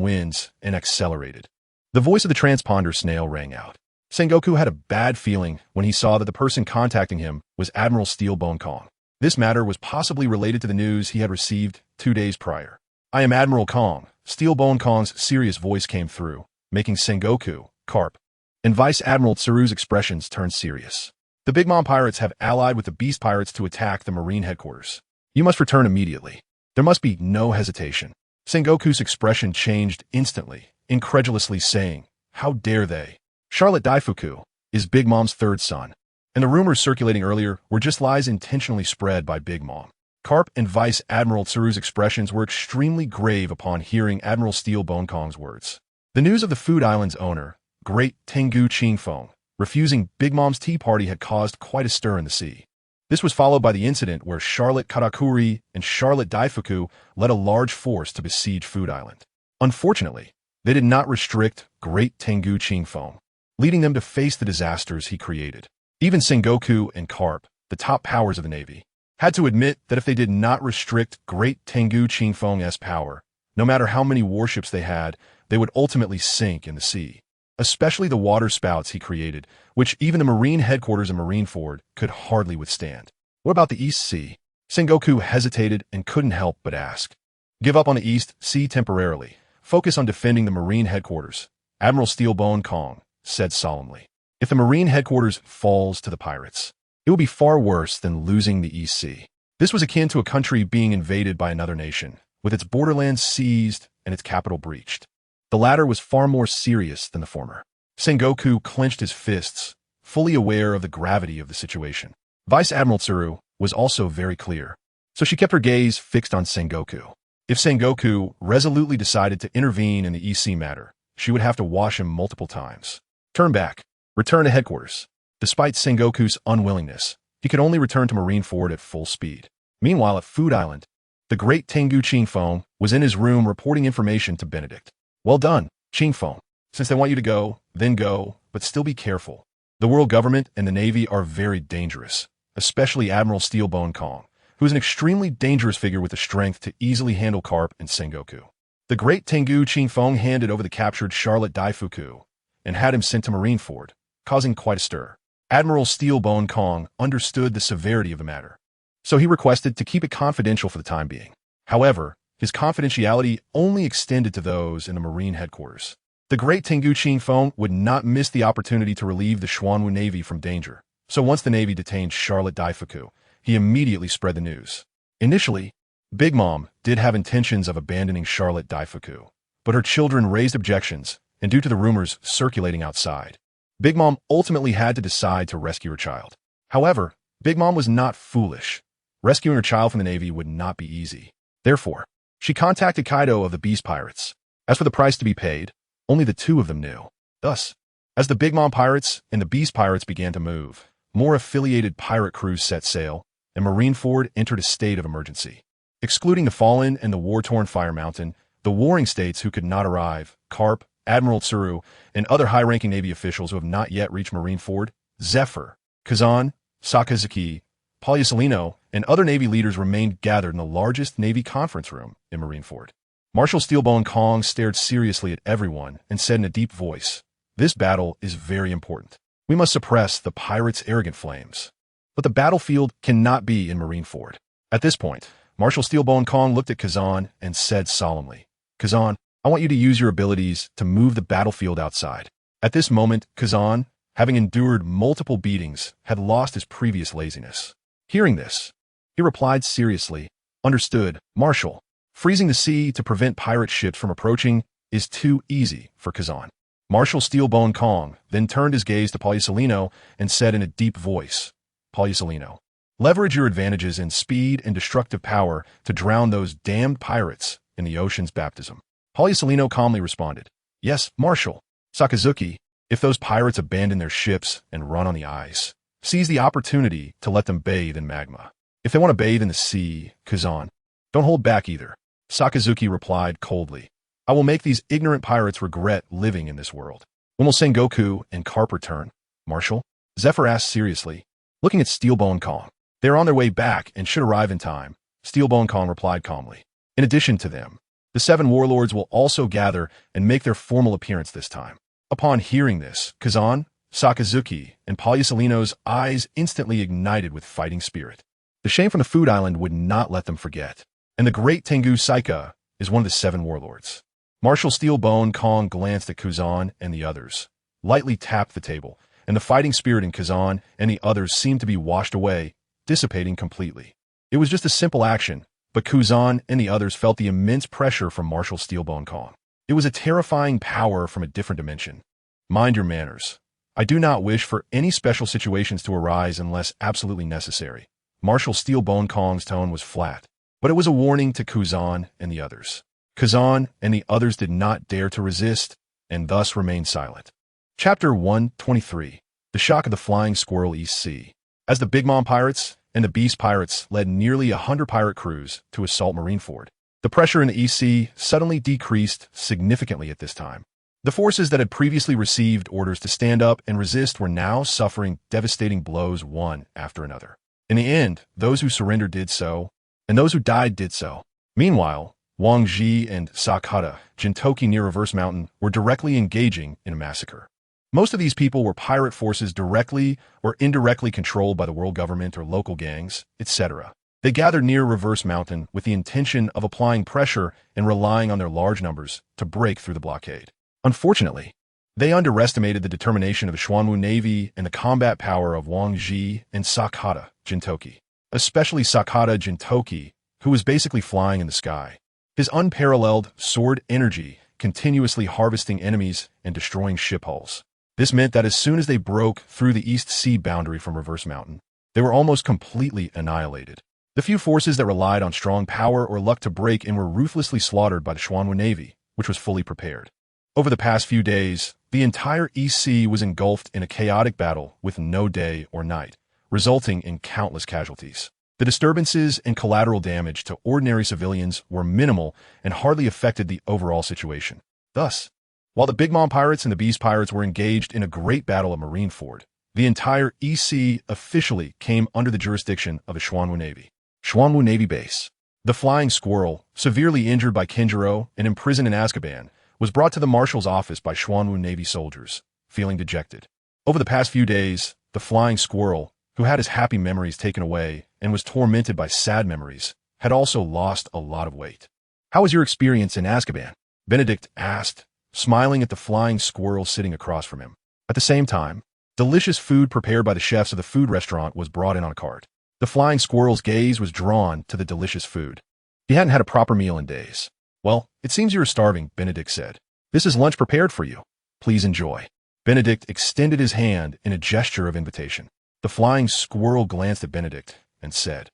winds and accelerated, the voice of the transponder snail rang out. Sengoku had a bad feeling when he saw that the person contacting him was Admiral Steelbone Kong. This matter was possibly related to the news he had received 2 days prior. I am Admiral Kong. Steelbone Kong's serious voice came through, making Sengoku, Carp, and Vice Admiral Tsuru's expressions turn serious. The Big Mom pirates have allied with the Beast pirates to attack the Marine headquarters. You must return immediately. There must be no hesitation. Sengoku's expression changed instantly, incredulously saying, "How dare they?" Charlotte Daifuku is Big Mom's third son, and the rumors circulating earlier were just lies intentionally spread by Big Mom. Carp and Vice Admiral Tsuru's expressions were extremely grave upon hearing Admiral Steelbone Kong's words. The news of the Food Island's owner, Great Tengu Qingfeng, refusing Big Mom's tea party had caused quite a stir in the sea. This was followed by the incident where Charlotte Karakuri and Charlotte Daifuku led a large force to besiege Food Island. Unfortunately, they did not restrict Great Tengu Qingfeng, leading them to face the disasters he created. Even Sengoku and Carp, the top powers of the Navy, had to admit that if they did not restrict Great Tengu Qingfeng's power, no matter how many warships they had, they would ultimately sink in the sea. Especially the water spouts he created, which even the Marine headquarters in Marineford could hardly withstand. What about the East Sea? Sengoku hesitated and couldn't help but ask. Give up on the East Sea temporarily. Focus on defending the Marine headquarters, Admiral Steelbone Kong said solemnly. If the Marine headquarters falls to the pirates, it will be far worse than losing the East Sea. This was akin to a country being invaded by another nation, with its borderlands seized and its capital breached. The latter was far more serious than the former. Sengoku clenched his fists, fully aware of the gravity of the situation. Vice Admiral Tsuru was also very clear, so she kept her gaze fixed on Sengoku. If Sengoku resolutely decided to intervene in the East Sea matter, she would have to wash him multiple times. Turn back. Return to headquarters. Despite Sengoku's unwillingness, he could only return to Marineford at full speed. Meanwhile, at Food Island, the Great Tengu Qingfeng was in his room reporting information to Benedict. Well done, Qingfeng. Since they want you to go, then go, but still be careful. The world government and the Navy are very dangerous, especially Admiral Steelbone Kong, who is an extremely dangerous figure with the strength to easily handle Carp and Sengoku. The Great Tengu Qingfeng handed over the captured Charlotte Daifuku and had him sent to Marineford, causing quite a stir. Admiral Steelbone Kong understood the severity of the matter, so he requested to keep it confidential for the time being. However, his confidentiality only extended to those in the Marine headquarters. The Great Tengu Qingfeng would not miss the opportunity to relieve the Xuanwu Navy from danger, so once the Navy detained Charlotte Daifuku, he immediately spread the news. Initially, Big Mom did have intentions of abandoning Charlotte Daifuku, but her children raised objections, and due to the rumors circulating outside, Big Mom ultimately had to decide to rescue her child. However, Big Mom was not foolish. Rescuing her child from the Navy would not be easy. Therefore, she contacted Kaido of the Beast Pirates. As for the price to be paid, only the two of them knew. Thus, as the Big Mom Pirates and the Beast Pirates began to move, more affiliated pirate crews set sail, and Marineford entered a state of emergency. Excluding the Fallen and the war-torn Fire Mountain, the warring states who could not arrive, Carp, Admiral Tsuru, and other high-ranking Navy officials who have not yet reached Marineford, Zephyr, Kazan, Sakazuki, Pauliusolino, and other Navy leaders remained gathered in the largest Navy conference room in Marineford. Marshal Steelbone Kong stared seriously at everyone and said in a deep voice, "This battle is very important. We must suppress the pirates' arrogant flames. But the battlefield cannot be in Marineford." At this point, Marshal Steelbone Kong looked at Kazan and said solemnly, "Kazan, I want you to use your abilities to move the battlefield outside." At this moment, Kazan, having endured multiple beatings, had lost his previous laziness. Hearing this, he replied seriously, "Understood, Marshal. Freezing the sea to prevent pirate ships from approaching is too easy for Kazan." Marshal Steelbone Kong then turned his gaze to Pauliusolino and said in a deep voice, "Pauliusolino, leverage your advantages in speed and destructive power to drown those damned pirates in the ocean's baptism." Pauliusolino calmly responded, "Yes, Marshal. Sakazuki, if those pirates abandon their ships and run on the ice, seize the opportunity to let them bathe in magma. If they want to bathe in the sea, Kazan, don't hold back either." Sakazuki replied coldly, "I will make these ignorant pirates regret living in this world." "When will Sengoku and Carp return, Marshal?" Zephyr asked seriously, looking at Steelbone Kong. "They are on their way back and should arrive in time," Steelbone Kong replied calmly. "In addition to them, the 7 warlords will also gather and make their formal appearance this time." Upon hearing this, Kazan, Sakazuki, and Pauliusolino's eyes instantly ignited with fighting spirit. The shame from the Food Island would not let them forget. And the Great Tengu Saika is one of the 7 warlords. Marshal Steelbone Kong glanced at Kuzan and the others, lightly tapped the table, and the fighting spirit in Kuzan and the others seemed to be washed away, dissipating completely. It was just a simple action, but Kuzan and the others felt the immense pressure from Marshal Steelbone Kong. It was a terrifying power from a different dimension. Mind your manners. I do not wish for any special situations to arise unless absolutely necessary. Marshal Steelbone Kong's tone was flat, but it was a warning to Kuzan and the others. Kuzan and the others did not dare to resist, and thus remained silent. Chapter 123. The Shock of the Flying Squirrel East Sea. As the Big Mom Pirates and the Beast Pirates led nearly 100 pirate crews to assault Marineford, the pressure in the East Sea suddenly decreased significantly at this time. The forces that had previously received orders to stand up and resist were now suffering devastating blows one after another. In the end, those who surrendered did so, and those who died did so. Meanwhile, Wang Ji and Sakata, Jintoki near Reverse Mountain, were directly engaging in a massacre. Most of these people were pirate forces directly or indirectly controlled by the world government or local gangs, etc. They gathered near Reverse Mountain with the intention of applying pressure and relying on their large numbers to break through the blockade. Unfortunately, they underestimated the determination of the Xuanwu Navy and the combat power of Wang Ji and Sakata Jintoki, especially Sakata Jintoki, who was basically flying in the sky. His unparalleled sword energy continuously harvesting enemies and destroying ship hulls. This meant that as soon as they broke through the East Sea boundary from Reverse Mountain, they were almost completely annihilated. The few forces that relied on strong power or luck to break in were ruthlessly slaughtered by the Xuanwu Navy, which was fully prepared. Over the past few days, the entire East Sea was engulfed in a chaotic battle with no day or night, resulting in countless casualties. The disturbances and collateral damage to ordinary civilians were minimal and hardly affected the overall situation. Thus, while the Big Mom Pirates and the Beast Pirates were engaged in a great battle at Marineford, the entire East Sea officially came under the jurisdiction of the Xuanwu Navy. Xuanwu Navy Base. The Flying Squirrel, severely injured by Kinjiro and imprisoned in Azkaban, was brought to the Marshal's office by Xuanwu Navy soldiers, feeling dejected. Over the past few days, the Flying Squirrel, who had his happy memories taken away and was tormented by sad memories, had also lost a lot of weight. "How was your experience in Azkaban?" Benedict asked, smiling at the Flying Squirrel sitting across from him. At the same time, delicious food prepared by the chefs of the food restaurant was brought in on a cart. The Flying Squirrel's gaze was drawn to the delicious food. He hadn't had a proper meal in days. "Well, it seems you are starving," Benedict said. "This is lunch prepared for you. Please enjoy." Benedict extended his hand in a gesture of invitation. The Flying Squirrel glanced at Benedict and said,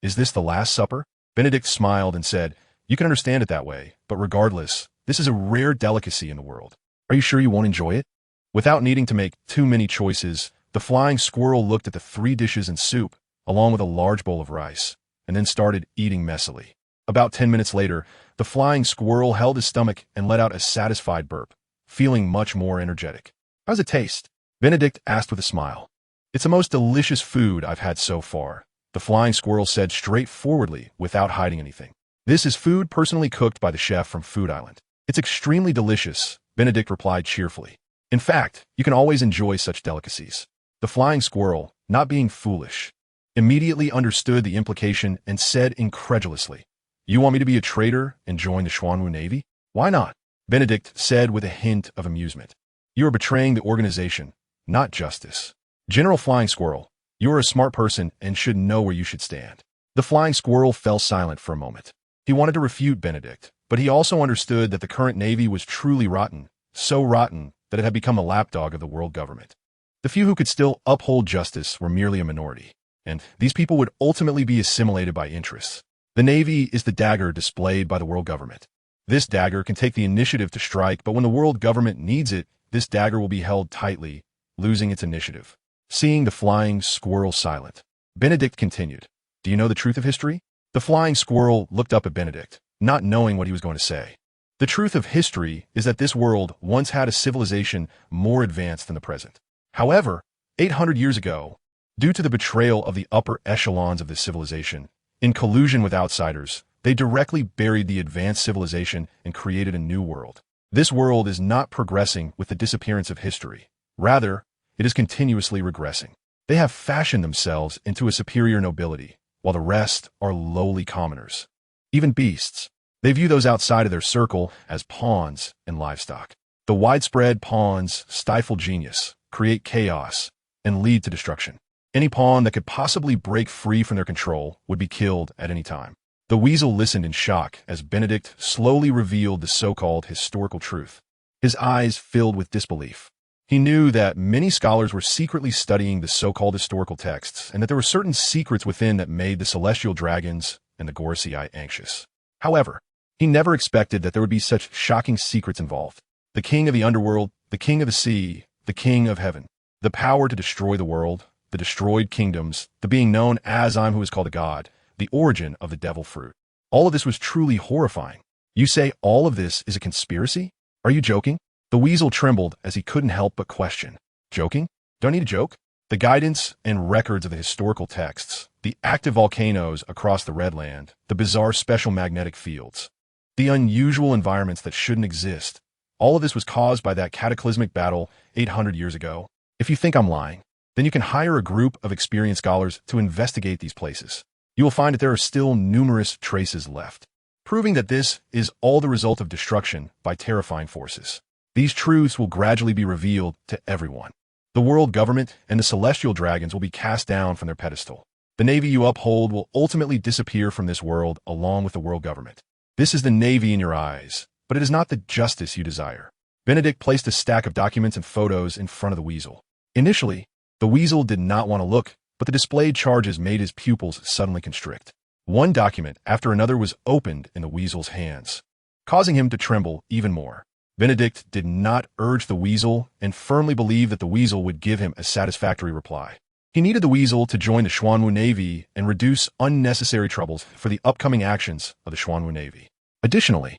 "Is this the Last Supper?" Benedict smiled and said, "You can understand it that way, but regardless, this is a rare delicacy in the world. Are you sure you won't enjoy it?" Without needing to make too many choices, the Flying Squirrel looked at the 3 dishes and soup, along with a large bowl of rice, and then started eating messily. About 10 minutes later, the Flying Squirrel held his stomach and let out a satisfied burp, feeling much more energetic. "How's it taste?" Benedict asked with a smile. "It's the most delicious food I've had so far," the Flying Squirrel said straightforwardly without hiding anything. "This is food personally cooked by the chef from Food Island. It's extremely delicious," Benedict replied cheerfully. "In fact, you can always enjoy such delicacies." The Flying Squirrel, not being foolish, immediately understood the implication and said incredulously, "You want me to be a traitor and join the Xuanwu Navy? Why not?" Benedict said with a hint of amusement. "You are betraying the organization, not justice." "General Flying Squirrel, you are a smart person and should know where you should stand." The Flying Squirrel fell silent for a moment. He wanted to refute Benedict, but he also understood that the current Navy was truly rotten, so rotten that it had become a lapdog of the world government. The few who could still uphold justice were merely a minority, and these people would ultimately be assimilated by interests. The Navy is the dagger displayed by the world government. This dagger can take the initiative to strike, but when the world government needs it, this dagger will be held tightly, losing its initiative. Seeing the Flying Squirrel silent, Benedict continued, "Do you know the truth of history?" The Flying Squirrel looked up at Benedict, not knowing what he was going to say. "The truth of history is that this world once had a civilization more advanced than the present. However, 800 years ago, due to the betrayal of the upper echelons of this civilization, in collusion with outsiders, they directly buried the advanced civilization and created a new world. This world is not progressing with the disappearance of history. Rather, it is continuously regressing. They have fashioned themselves into a superior nobility, while the rest are lowly commoners. Even beasts, They view those outside of their circle as pawns and livestock. The widespread pawns stifle genius, create chaos, and lead to destruction. Any pawn that could possibly break free from their control would be killed at any time. The weasel listened in shock as Benedict slowly revealed the so-called historical truth. His eyes filled with disbelief. He knew that many scholars were secretly studying the so-called historical texts, and that there were certain secrets within that made the celestial dragons and the Gorosei anxious. However, he never expected that there would be such shocking secrets involved. The king of the underworld, the king of the sea, the king of heaven, the power to destroy the world, the destroyed kingdoms, the being known as who is called a god, the origin of the devil fruit. All of this was truly horrifying. You say all of this is a conspiracy? Are you joking? The weasel trembled as he couldn't help but question. Joking? Don't need a joke? The guidance and records of the historical texts, the active volcanoes across the Red Land, the bizarre special magnetic fields, the unusual environments that shouldn't exist, all of this was caused by that cataclysmic battle 800 years ago. If you think I'm lying, then you can hire a group of experienced scholars to investigate these places. You will find that there are still numerous traces left, proving that this is all the result of destruction by terrifying forces. These truths will gradually be revealed to everyone. The world government and the celestial dragons will be cast down from their pedestal. The navy you uphold will ultimately disappear from this world along with the world government. This is the navy in your eyes, but it is not the justice you desire. Benedict placed a stack of documents and photos in front of the weasel. Initially, the weasel did not want to look, but the displayed charges made his pupils suddenly constrict. One document after another was opened in the weasel's hands, causing him to tremble even more. Benedict did not urge the weasel and firmly believed that the weasel would give him a satisfactory reply. He needed the weasel to join the Xuanwu Navy and reduce unnecessary troubles for the upcoming actions of the Xuanwu Navy. Additionally,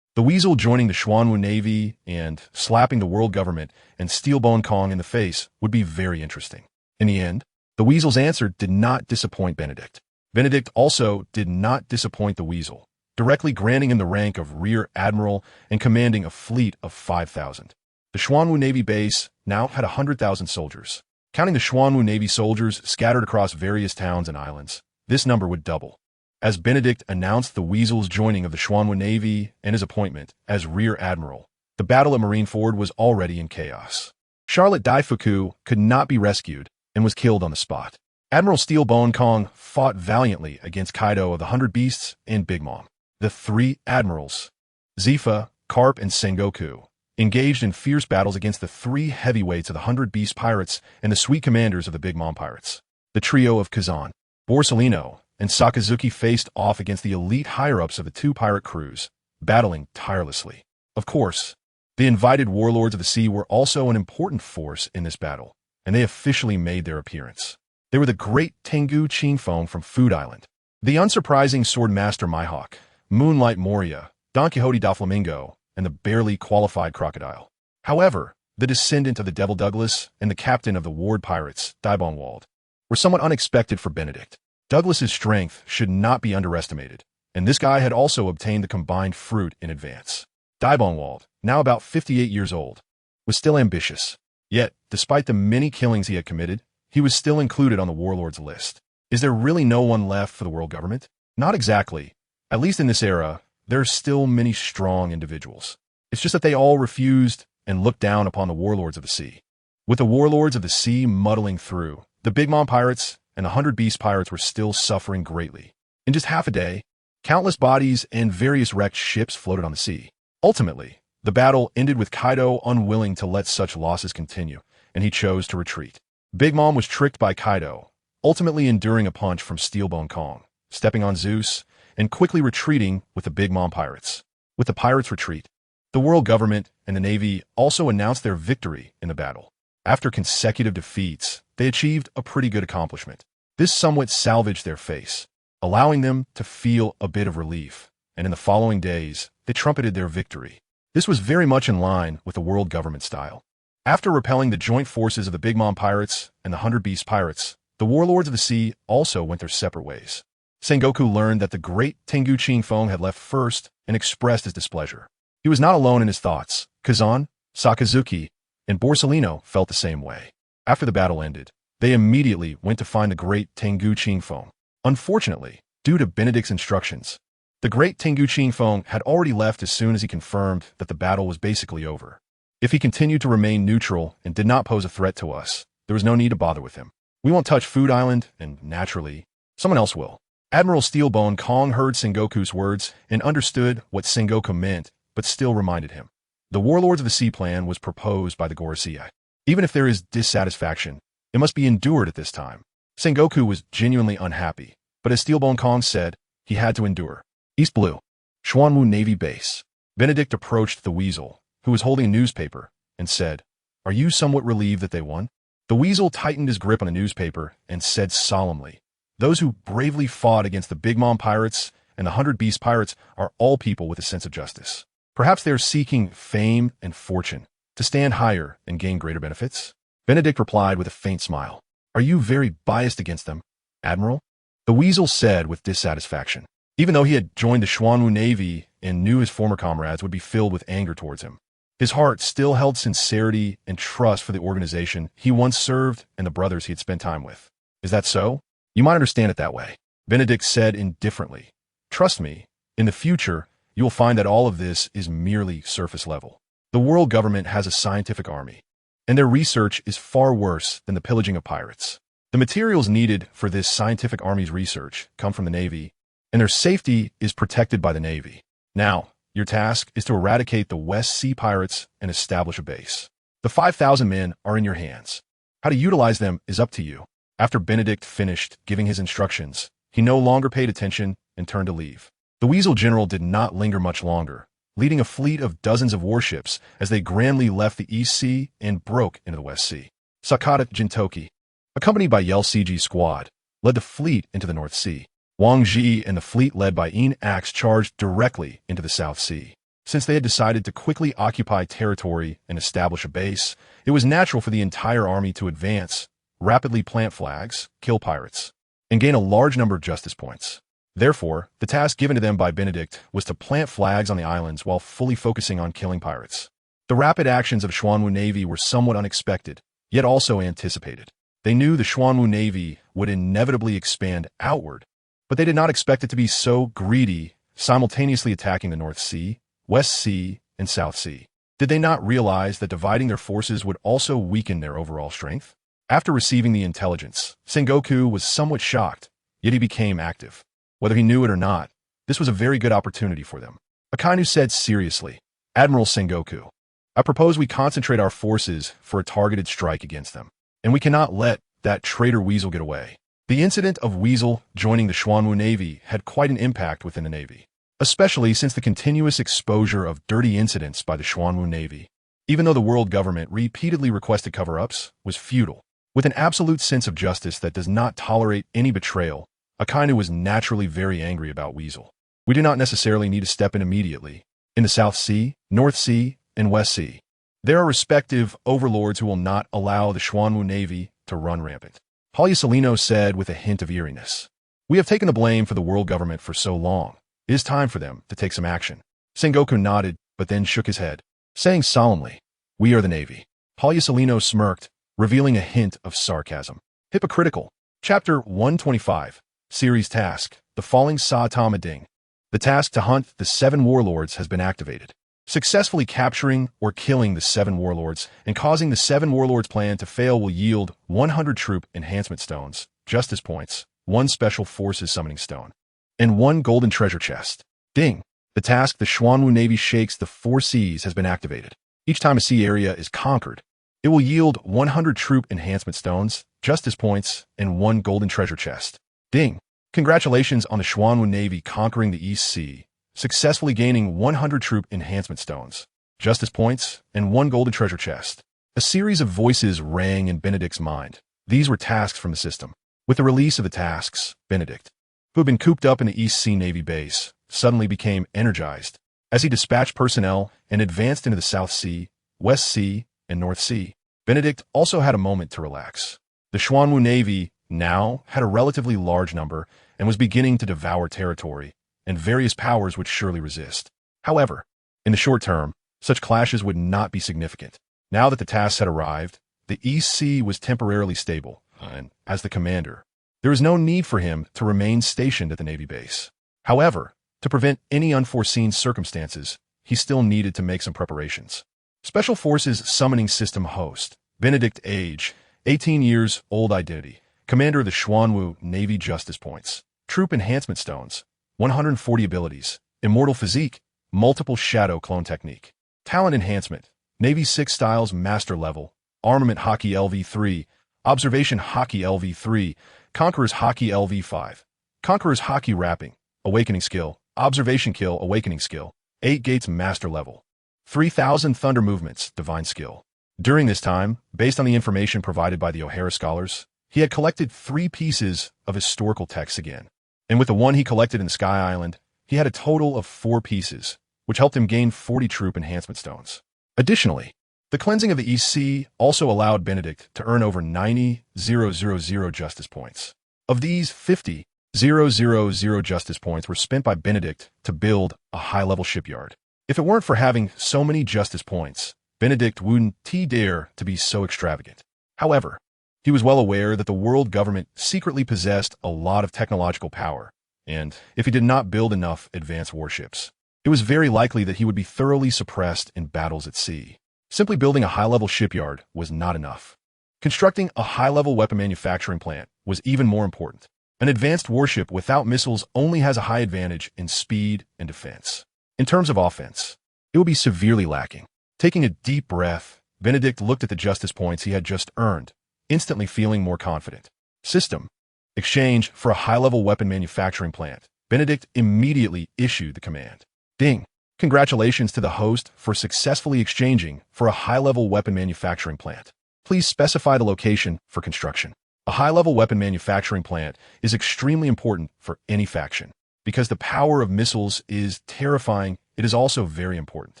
the weasel joining the Xuanwu Navy and slapping the world government and Steel Bone Kong in the face would be very interesting. In the end, the weasel's answer did not disappoint Benedict. Benedict also did not disappoint the weasel, directly granting him the rank of Rear Admiral and commanding a fleet of 5,000. The Xuanwu Navy base now had 100,000 soldiers. Counting the Xuanwu Navy soldiers scattered across various towns and islands, this number would double. As Benedict announced the weasel's joining of the Xuanwu Navy and his appointment as Rear Admiral, the battle at Marineford was already in chaos. Charlotte Daifuku could not be rescued and was killed on the spot. Admiral Steel Bone Kong fought valiantly against Kaido of the 100 Beasts and Big Mom. The three admirals, Zifa, Carp, and Sengoku, engaged in fierce battles against the three heavyweights of the 100 Beast pirates and the sweet commanders of the Big Mom pirates. The trio of Kazan, Borsalino, and Sakazuki faced off against the elite higher-ups of the two pirate crews, battling tirelessly. Of course, the invited warlords of the sea were also an important force in this battle, and they officially made their appearance. They were the great Tengu Qingfeng from Food Island, the unsurprising Swordmaster Mihawk, Moonlight Moria, Don Quixote da Flamingo, and the barely qualified Crocodile. However, the descendant of the Devil Douglas and the captain of the Ward Pirates, Dibonwald, were somewhat unexpected for Benedict. Douglas's strength should not be underestimated, and this guy had also obtained the combined fruit in advance. Dibonwald, now about 58 years old, was still ambitious. Yet, despite the many killings he had committed, he was still included on the warlords list. Is there really no one left for the world government? Not exactly. At least in this era, there are still many strong individuals. It's just that they all refused and looked down upon the warlords of the sea. With the warlords of the sea muddling through, the Big Mom pirates and the 100 Beast pirates were still suffering greatly. In just half a day, countless bodies and various wrecked ships floated on the sea. Ultimately, the battle ended with Kaido unwilling to let such losses continue, and he chose to retreat. Big Mom was tricked by Kaido, ultimately enduring a punch from Steel Bone Kong, stepping on Zeus, and quickly retreating with the Big Mom pirates. With the pirates' retreat, the world government and the Navy also announced their victory in the battle. After consecutive defeats, they achieved a pretty good accomplishment. This somewhat salvaged their face, allowing them to feel a bit of relief, and in the following days, they trumpeted their victory. This was very much in line with the world government style. After repelling the joint forces of the Big Mom pirates and the 100 Beast pirates, the warlords of the sea also went their separate ways. Sengoku learned that the great Tengu Qingfeng had left first and expressed his displeasure. He was not alone in his thoughts. Kazan, Sakazuki, and Borsalino felt the same way. After the battle ended, they immediately went to find the great Tengu Qingfeng. Unfortunately, due to Benedict's instructions, The great Tengu Qingfeng had already left as soon as he confirmed that the battle was basically over. If he continued to remain neutral and did not pose a threat to us, there was no need to bother with him. We won't touch Food Island, and naturally, someone else will. Admiral Steelbone Kong heard Sengoku's words and understood what Sengoku meant, but still reminded him. The Warlords of the Sea plan was proposed by the Gorosei. Even if there is dissatisfaction, it must be endured at this time. Sengoku was genuinely unhappy, but as Steelbone Kong said, he had to endure. East Blue, Xuanwu Navy Base. Benedict approached the Weasel, who was holding a newspaper, and said, "Are you somewhat relieved that they won?" The Weasel tightened his grip on the newspaper and said solemnly, "Those who bravely fought against the Big Mom pirates and the 100 Beast pirates are all people with a sense of justice. Perhaps they are seeking fame and fortune, to stand higher and gain greater benefits." Benedict replied with a faint smile. "Are you very biased against them, Admiral?" The Weasel said with dissatisfaction. Even though he had joined the Xuanwu Navy and knew his former comrades would be filled with anger towards him, his heart still held sincerity and trust for the organization he once served and the brothers he had spent time with. "Is that so? You might understand it that way," Benedict said indifferently. "Trust me, in the future, you will find that all of this is merely surface level. The world government has a scientific army, and their research is far worse than the pillaging of pirates. The materials needed for this scientific army's research come from the Navy, and their safety is protected by the Navy. Now, your task is to eradicate the West Sea pirates and establish a base. The 5,000 men are in your hands. How to utilize them is up to you." After Benedict finished giving his instructions, he no longer paid attention and turned to leave. The Weasel General did not linger much longer, leading a fleet of dozens of warships as they grandly left the East Sea and broke into the West Sea. Sakata Jintoki, accompanied by Yell CG Squad, led the fleet into the North Sea. Wang Ji and the fleet led by Yin Axe charged directly into the South Sea. Since they had decided to quickly occupy territory and establish a base, it was natural for the entire army to advance, rapidly plant flags, kill pirates, and gain a large number of justice points. Therefore, the task given to them by Benedict was to plant flags on the islands while fully focusing on killing pirates. The rapid actions of Xuanwu Navy were somewhat unexpected, yet also anticipated. They knew the Xuanwu Navy would inevitably expand outward, but they did not expect it to be so greedy, simultaneously attacking the North Sea, West Sea, and South Sea. Did they not realize that dividing their forces would also weaken their overall strength? After receiving the intelligence, Sengoku was somewhat shocked, yet he became active. Whether he knew it or not, this was a very good opportunity for them. Akainu said seriously, "Admiral Sengoku, I propose we concentrate our forces for a targeted strike against them, and we cannot let that traitor Weasel get away." The incident of Weasel joining the Xuanwu Navy had quite an impact within the Navy, especially since the continuous exposure of dirty incidents by the Xuanwu Navy, even though the world government repeatedly requested cover-ups, was futile. With an absolute sense of justice that does not tolerate any betrayal, Akainu was naturally very angry about Weasel. We do not necessarily need to step in immediately. In the South Sea, North Sea, and West Sea, there are respective overlords who will not allow the Xuanwu Navy to run rampant. Palyasolino said with a hint of eeriness, "We have taken the blame for the world government for so long. It is time for them to take some action." Sengoku nodded, but then shook his head, saying solemnly, "We are the Navy." Palyasolino smirked, revealing a hint of sarcasm. Hypocritical. Chapter 125. Series Task, The Falling Saitama Ding. The task to hunt the 7 warlords has been activated. Successfully capturing or killing the 7 warlords and causing the 7 warlords plan to fail will yield 100 troop enhancement stones, justice points, 1 special forces summoning stone, and 1 golden treasure chest. Ding. The task the Xuanwu Navy shakes the 4 seas has been activated. Each time a sea area is conquered, it will yield 100 troop enhancement stones, justice points, and 1 golden treasure chest. Ding. Congratulations on the Xuanwu Navy conquering the East Sea, successfully gaining 100 troop enhancement stones, justice points, and 1 golden treasure chest. A series of voices rang in Benedict's mind. These were tasks from the system. With the release of the tasks, Benedict, who had been cooped up in the East Sea Navy base, suddenly became energized. As he dispatched personnel and advanced into the South Sea, West Sea, and North Sea, Benedict also had a moment to relax. The Xuanwu Navy now had a relatively large number and was beginning to devour territory, and various powers would surely resist. However, in the short term, such clashes would not be significant. Now that the tasks had arrived, the East Sea was temporarily stable, and as the commander, there was no need for him to remain stationed at the Navy base. However, To prevent any unforeseen circumstances, he still needed to make some preparations. Special Forces Summoning System Host, Benedict Age, 18 years old identity, Commander of the Xuanwu Navy Justice Points, Troop Enhancement Stones, 140 abilities, Immortal Physique, Multiple Shadow Clone Technique, Talent Enhancement, Navy 6 Styles Master Level, Armament Hockey LV3, Observation Hockey LV3, Conqueror's Hockey LV5, Conqueror's Hockey Wrapping, Awakening Skill, Observation Kill Awakening Skill, 8 Gates Master Level, 3000 Thunder Movements Divine Skill. During this time, based on the information provided by the O'Hara scholars, he had collected 3 pieces of historical texts again. And with the one he collected in Sky Island, he had a total of 4 pieces, which helped him gain 40 troop enhancement stones. Additionally, the cleansing of the East Sea also allowed Benedict to earn over 90,000 justice points. Of these, 50,000 justice points were spent by Benedict to build a high-level shipyard. If it weren't for having so many justice points, Benedict wouldn't dare to be so extravagant. However, he was well aware that the world government secretly possessed a lot of technological power, and if he did not build enough advanced warships, it was very likely that he would be thoroughly suppressed in battles at sea. Simply building a high-level shipyard was not enough. Constructing a high-level weapon manufacturing plant was even more important. An advanced warship without missiles only has a high advantage in speed and defense. In terms of offense, it would be severely lacking. Taking a deep breath, Benedict looked at the justice points he had just earned, instantly feeling more confident. System. Exchange for a high-level weapon manufacturing plant. Benedict immediately issued the command. Ding. Congratulations to the host for successfully exchanging for a high-level weapon manufacturing plant. Please specify the location for construction. A high-level weapon manufacturing plant is extremely important for any faction. Because the power of missiles is terrifying, it is also very important.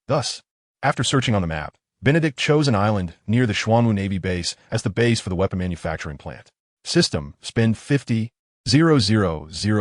Thus, after searching on the map, Benedict chose an island near the Xuanwu Navy base as the base for the weapon manufacturing plant. System. Spend 50,000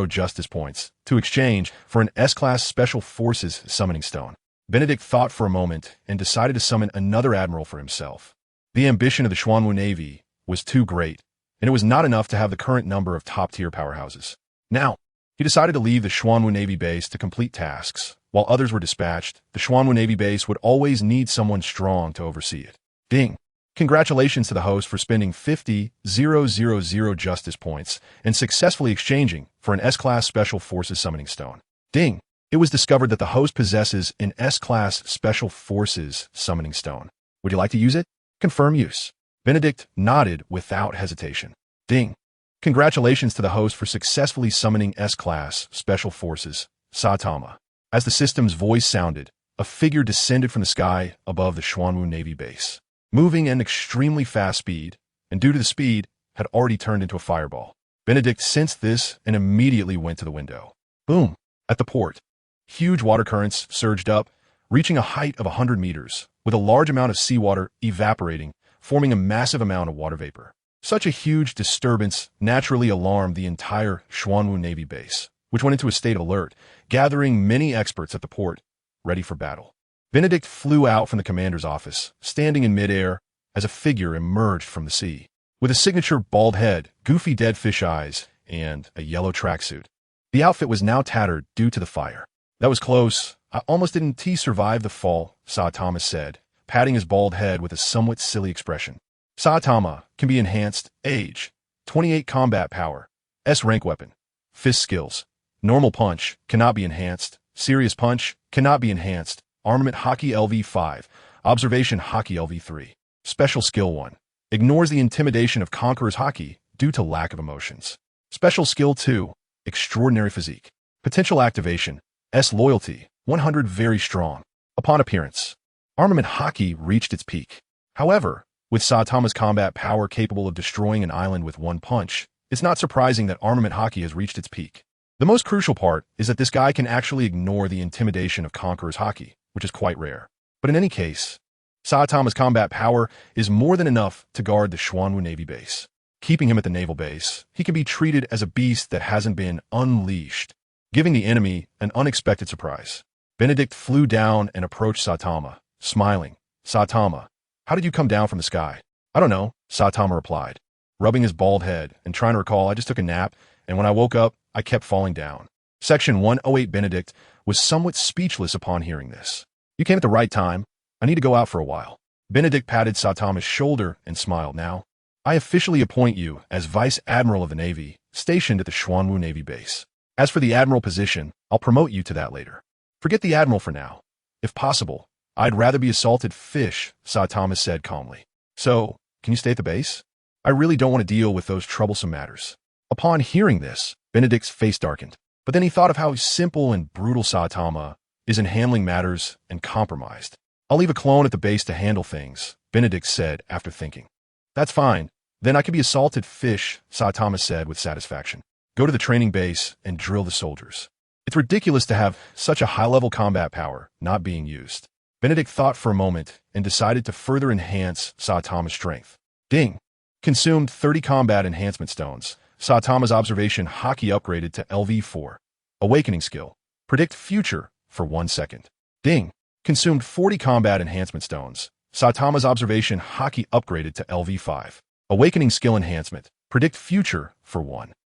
justice points to exchange for an S-Class Special Forces Summoning Stone. Benedict thought for a moment and decided to summon another admiral for himself. The ambition of the Xuanwu Navy was too great, and it was not enough to have the current number of top-tier powerhouses. Now, he decided to leave the Xuanwu Navy base to complete tasks. While others were dispatched, the Xuanwu Navy base would always need someone strong to oversee it. Ding. Congratulations to the host for spending 50,000 justice points and successfully exchanging for an S-Class Special Forces Summoning Stone. Ding. It was discovered that the host possesses an S-Class Special Forces Summoning Stone. Would you like to use it? Confirm use. Benedict nodded without hesitation. Ding. Congratulations to the host for successfully summoning S-Class Special Forces, Saitama. As the system's voice sounded, a figure descended from the sky above the Xuanwu Navy base, moving at an extremely fast speed, and due to the speed, had already turned into a fireball. Benedict sensed this and immediately went to the window. Boom! At the port, huge water currents surged up, reaching a height of 100 meters, with a large amount of seawater evaporating, forming a massive amount of water vapor. Such a huge disturbance naturally alarmed the entire Xuanwu Navy base, which went into a state of alert, gathering many experts at the port, ready for battle. Benedict flew out from the commander's office, standing in midair as a figure emerged from the sea. With a signature bald head, goofy dead fish eyes, and a yellow tracksuit. The outfit was now tattered due to the fire. That was close. I almost didn't survive the fall, Saitama said, patting his bald head with a somewhat silly expression. Saitama can be enhanced. Age. 28 combat power. S-rank weapon. Fist skills. Normal punch cannot be enhanced. Serious punch cannot be enhanced. Armament Hockey LV5. Observation Hockey LV3. Special skill 1. Ignores the intimidation of Conqueror's Hockey due to lack of emotions. Special skill 2. Extraordinary physique. Potential activation. S loyalty. 100 very strong. Upon appearance, Armament Hockey reached its peak. However, with Saitama's combat power capable of destroying an island with one punch, it's not surprising that Armament Hockey has reached its peak. The most crucial part is that this guy can actually ignore the intimidation of Conqueror's Hockey, which is quite rare. But in any case, Saitama's combat power is more than enough to guard the Xuanwu Navy base. Keeping him at the naval base, he can be treated as a beast that hasn't been unleashed, giving the enemy an unexpected surprise. Benedict flew down and approached Saitama, smiling. Saitama, how did you come down from the sky? I don't know, Saitama replied, rubbing his bald head and trying to recall. I just took a nap, and when I woke up, I kept falling down. Section 108. Benedict was somewhat speechless upon hearing this. You came at the right time. I need to go out for a while. Benedict patted Saitama's shoulder and smiled. Now, I officially appoint you as Vice Admiral of the Navy, stationed at the Xuanwu Navy base. As for the Admiral position, I'll promote you to that later. Forget the Admiral for now. If possible, I'd rather be a salted fish, Saitama said calmly. So, can you stay at the base? I really don't want to deal with those troublesome matters. Upon hearing this, Benedict's face darkened. But then he thought of how simple and brutal Saitama is in handling matters and compromised. I'll leave a clone at the base to handle things, Benedict said after thinking. That's fine. Then I could be a salted fish, Saitama said with satisfaction. Go to the training base and drill the soldiers. It's ridiculous to have such a high-level combat power not being used. Benedict thought for a moment and decided to further enhance Saitama's strength. Ding! Consumed 30 combat enhancement stones. Saitama's observation hockey upgraded to LV4. Awakening skill. Predict future for 1 second. Ding! Consumed 40 combat enhancement stones. Saitama's observation hockey upgraded to LV5. Awakening skill enhancement. Predict future for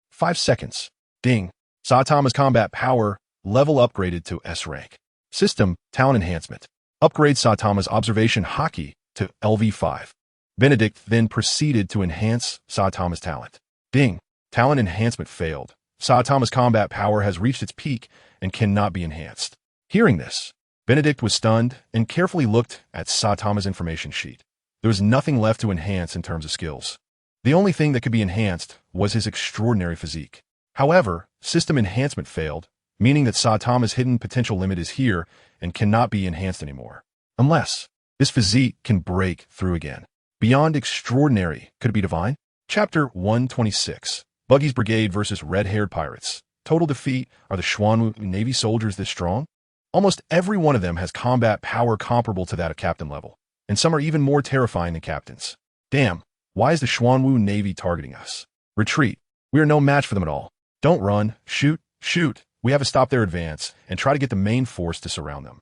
5 seconds. Ding! Saitama's combat power level upgraded to S rank. System talent enhancement. Upgrade Saitama's observation hockey to LV5. Benedict then proceeded to enhance Saitama's talent. Ding! Talent enhancement failed. Saitama's combat power has reached its peak and cannot be enhanced. Hearing this, Benedict was stunned and carefully looked at Saitama's information sheet. There was nothing left to enhance in terms of skills. The only thing that could be enhanced was his extraordinary physique. However, system enhancement failed, meaning that Saitama's hidden potential limit is here and cannot be enhanced anymore. Unless this physique can break through again. Beyond extraordinary, could it be divine? Chapter 126. Buggy's Brigade versus Red-Haired Pirates. Total defeat. Are the Xuanwu Navy soldiers this strong? Almost every one of them has combat power comparable to that of captain level, and some are even more terrifying than captains. Damn, why is the Xuanwu Navy targeting us? Retreat. We are no match for them at all. Don't run. Shoot. Shoot. We have to stop their advance and try to get the main force to surround them.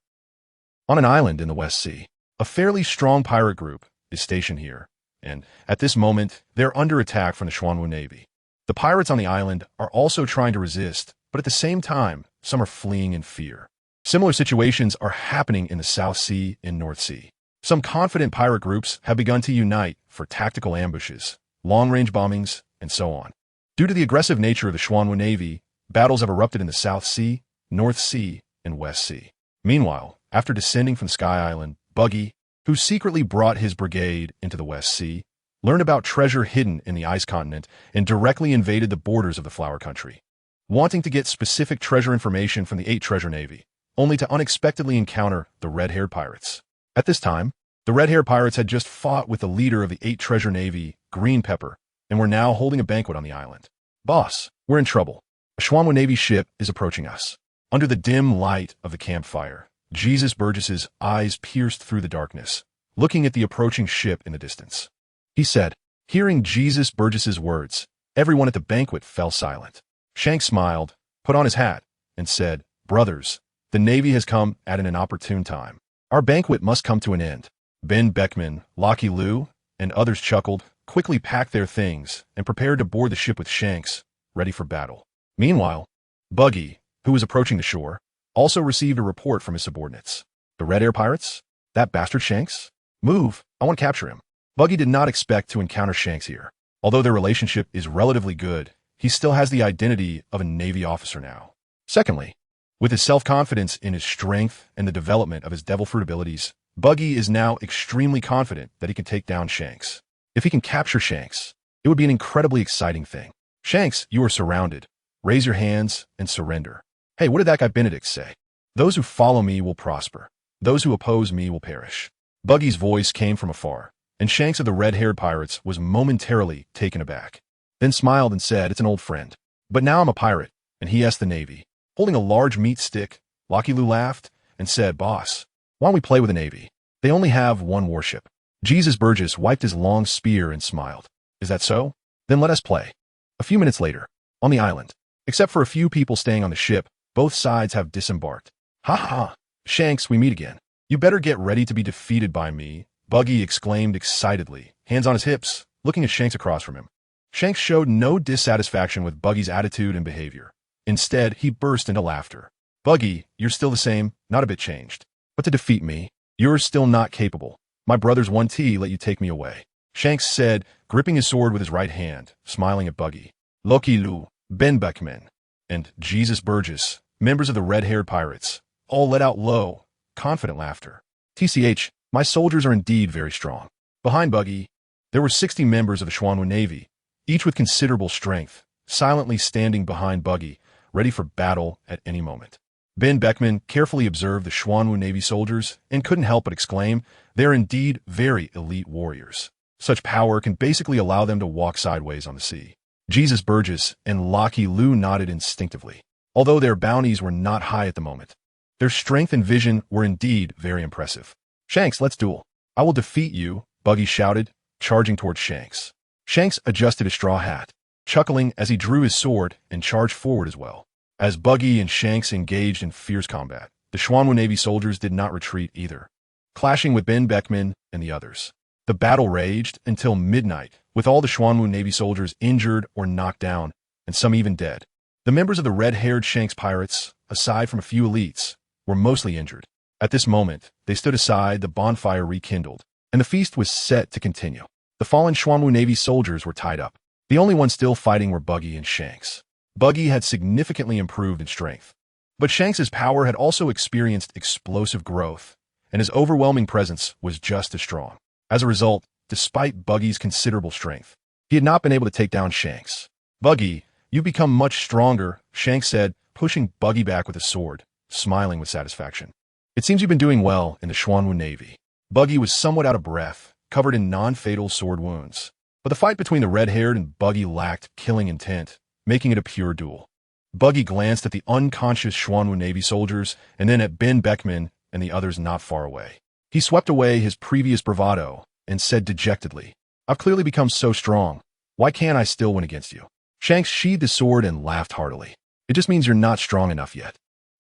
On an island in the West Sea, a fairly strong pirate group is stationed here, and at this moment, they're under attack from the Xuanwu Navy. The pirates on the island are also trying to resist, but at the same time, some are fleeing in fear. Similar situations are happening in the South Sea and North Sea. Some confident pirate groups have begun to unite for tactical ambushes, long-range bombings, and so on. Due to the aggressive nature of the Xuanwu Navy, battles have erupted in the South Sea, North Sea, and West Sea. Meanwhile, after descending from Sky Island, Buggy, who secretly brought his brigade into the West Sea, learned about treasure hidden in the ice continent and directly invaded the borders of the Flower Country, wanting to get specific treasure information from the 8 Treasure Navy, only to unexpectedly encounter the Red-Haired Pirates. At this time, the Red-Haired Pirates had just fought with the leader of the 8 Treasure Navy, Green Pepper, and were now holding a banquet on the island. Boss, we're in trouble. A Xuanwu Navy ship is approaching us. Under the dim light of the campfire, Jesus Burgess's eyes pierced through the darkness, looking at the approaching ship in the distance. He said, hearing Jesus Burgess's words, everyone at the banquet fell silent. Shanks smiled, put on his hat, and said, Brothers, the Navy has come at an inopportune time. Our banquet must come to an end. Ben Beckman, Lockie Lou, and others chuckled, quickly packed their things, and prepared to board the ship with Shanks, ready for battle. Meanwhile, Buggy, who was approaching the shore, also received a report from his subordinates. The Red Air Pirates? That bastard Shanks? Move, I want to capture him. Buggy did not expect to encounter Shanks here. Although their relationship is relatively good, he still has the identity of a Navy officer now. Secondly, with his self-confidence in his strength and the development of his devil fruit abilities, Buggy is now extremely confident that he can take down Shanks. If he can capture Shanks, it would be an incredibly exciting thing. Shanks, you are surrounded. Raise your hands and surrender. Hey, what did that guy Benedict say? Those who follow me will prosper. Those who oppose me will perish. Buggy's voice came from afar, and Shanks of the Red-Haired Pirates was momentarily taken aback, then smiled and said, It's an old friend. But now I'm a pirate, and he asked the Navy. Holding a large meat stick, Lockie Lou laughed and said, Boss, why don't we play with the Navy? They only have one warship. Jesus Burgess wiped his long spear and smiled. Is that so? Then let us play. A few minutes later, on the island, except for a few people staying on the ship, both sides have disembarked. Ha ha! Shanks, we meet again. You better get ready to be defeated by me, Buggy exclaimed excitedly, hands on his hips, looking at Shanks across from him. Shanks showed no dissatisfaction with Buggy's attitude and behavior. Instead, he burst into laughter. Buggy, you're still the same, not a bit changed. But to defeat me, you're still not capable. My brother's 1T let you take me away. Shanks said, gripping his sword with his right hand, smiling at Buggy. Loki Lu, Ben Beckman, and Jesus Burgess, members of the red-haired pirates, all let out low, confident laughter. TCH, my soldiers are indeed very strong. Behind Buggy, there were 60 members of the Xuanwu Navy, each with considerable strength, silently standing behind Buggy, ready for battle at any moment. Ben Beckman carefully observed the Xuanwu Navy soldiers and couldn't help but exclaim, they're indeed very elite warriors. Such power can basically allow them to walk sideways on the sea. Jesus Burgess and Loki Lu nodded instinctively. Although their bounties were not high at the moment, their strength and vision were indeed very impressive. Shanks, let's duel. I will defeat you, Buggy shouted, charging towards Shanks. Shanks adjusted his straw hat, chuckling as he drew his sword and charged forward as well. As Buggy and Shanks engaged in fierce combat, the Xuanwu Navy soldiers did not retreat either, clashing with Ben Beckman and the others. The battle raged until midnight, with all the Xuanwu Navy soldiers injured or knocked down, and some even dead. The members of the red-haired Shanks pirates, aside from a few elites, were mostly injured. At this moment, they stood aside, the bonfire rekindled, and the feast was set to continue. The fallen Xuanwu Navy soldiers were tied up. The only ones still fighting were Buggy and Shanks. Buggy had significantly improved in strength, but Shanks's power had also experienced explosive growth, and his overwhelming presence was just as strong. As a result, despite Buggy's considerable strength, he had not been able to take down Shanks. Buggy, you've become much stronger, Shanks said, pushing Buggy back with a sword, smiling with satisfaction. It seems you've been doing well in the Xuanwu Navy. Buggy was somewhat out of breath, covered in non-fatal sword wounds. But the fight between the red-haired and Buggy lacked killing intent, making it a pure duel. Buggy glanced at the unconscious Xuanwu Navy soldiers and then at Ben Beckman and the others not far away. He swept away his previous bravado and said dejectedly, I've clearly become so strong. Why can't I still win against you? Shanks sheathed his sword and laughed heartily. It just means you're not strong enough yet.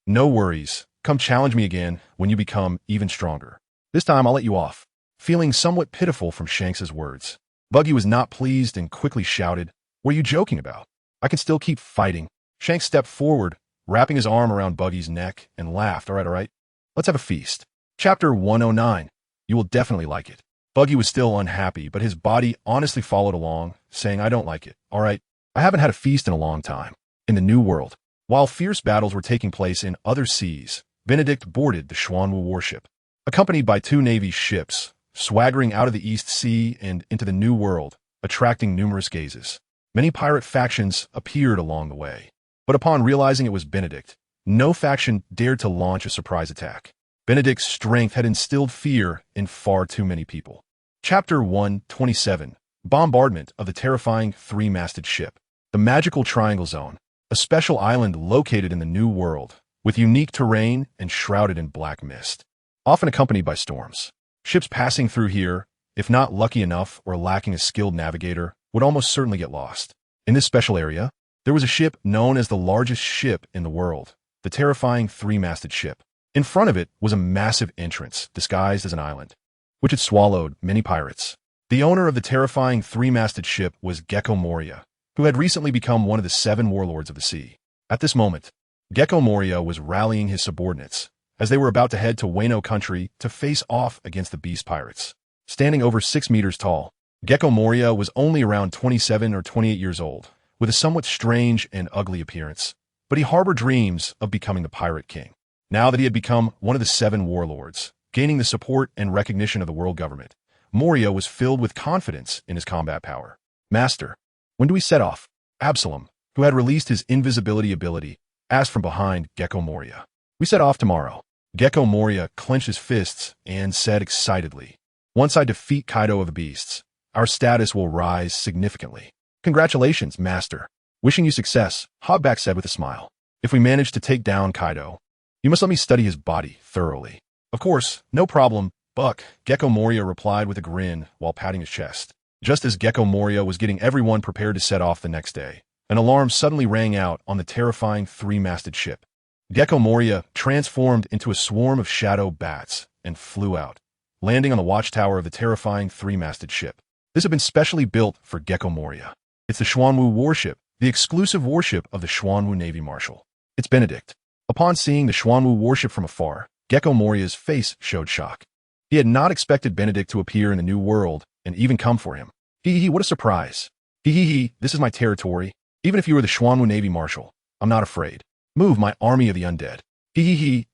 No worries. Come challenge me again when you become even stronger. This time I'll let you off. Feeling somewhat pitiful from Shanks's words, Buggy was not pleased and quickly shouted, what are you joking about? I can still keep fighting. Shanks stepped forward, wrapping his arm around Buggy's neck, and laughed. All right. Let's have a feast. Chapter 109. You will definitely like it. Buggy was still unhappy, but his body honestly followed along, saying, I don't like it. All right. I haven't had a feast in a long time. In the New World, while fierce battles were taking place in other seas, Benedict boarded the Xuanwu warship, accompanied by 2 Navy ships, swaggering out of the East Sea and into the New World, attracting numerous gazes. Many pirate factions appeared along the way, but upon realizing it was Benedict, no faction dared to launch a surprise attack. Benedict's strength had instilled fear in far too many people. Chapter 127. Bombardment of the terrifying 3-masted ship. The Magical Triangle Zone, a special island located in the New World, with unique terrain and shrouded in black mist, often accompanied by storms. Ships passing through here, if not lucky enough or lacking a skilled navigator, would almost certainly get lost. In this special area, there was a ship known as the largest ship in the world, the terrifying 3-masted ship. In front of it was a massive entrance disguised as an island, which had swallowed many pirates. The owner of the terrifying 3-masted ship was Gecko Moria, who had recently become one of the 7 warlords of the sea. At this moment, Gecko Moria was rallying his subordinates, as they were about to head to Wano country to face off against the beast pirates. Standing over 6 meters tall, Gecko Moria was only around 27 or 28 years old, with a somewhat strange and ugly appearance, but he harbored dreams of becoming the Pirate King. Now that he had become one of the 7 warlords, gaining the support and recognition of the world government, Moria was filled with confidence in his combat power. Master, when do we set off? Absalom, who had released his invisibility ability, asked from behind Gecko Moria. We set off tomorrow. Gecko Moria clenched his fists and said excitedly, once I defeat Kaido of the Beasts, our status will rise significantly. Congratulations, Master. Wishing you success, Hogback said with a smile. If we manage to take down Kaido, you must let me study his body thoroughly. Of course, no problem, Buck, Gecko Moria replied with a grin while patting his chest. Just as Gecko Moria was getting everyone prepared to set off the next day, an alarm suddenly rang out on the terrifying 3-masted ship. Gecko Moria transformed into a swarm of shadow bats and flew out, landing on the watchtower of the terrifying 3-masted ship. This had been specially built for Gecko Moria. It's the Xuanwu warship, the exclusive warship of the Xuanwu Navy Marshal. It's Benedict. Upon seeing the Xuanwu warship from afar, Gecko Moria's face showed shock. He had not expected Benedict to appear in the new world and even come for him. What a surprise. This is my territory. Even if you are the Xuanwu Navy Marshal, I'm not afraid. Move, my army of the undead.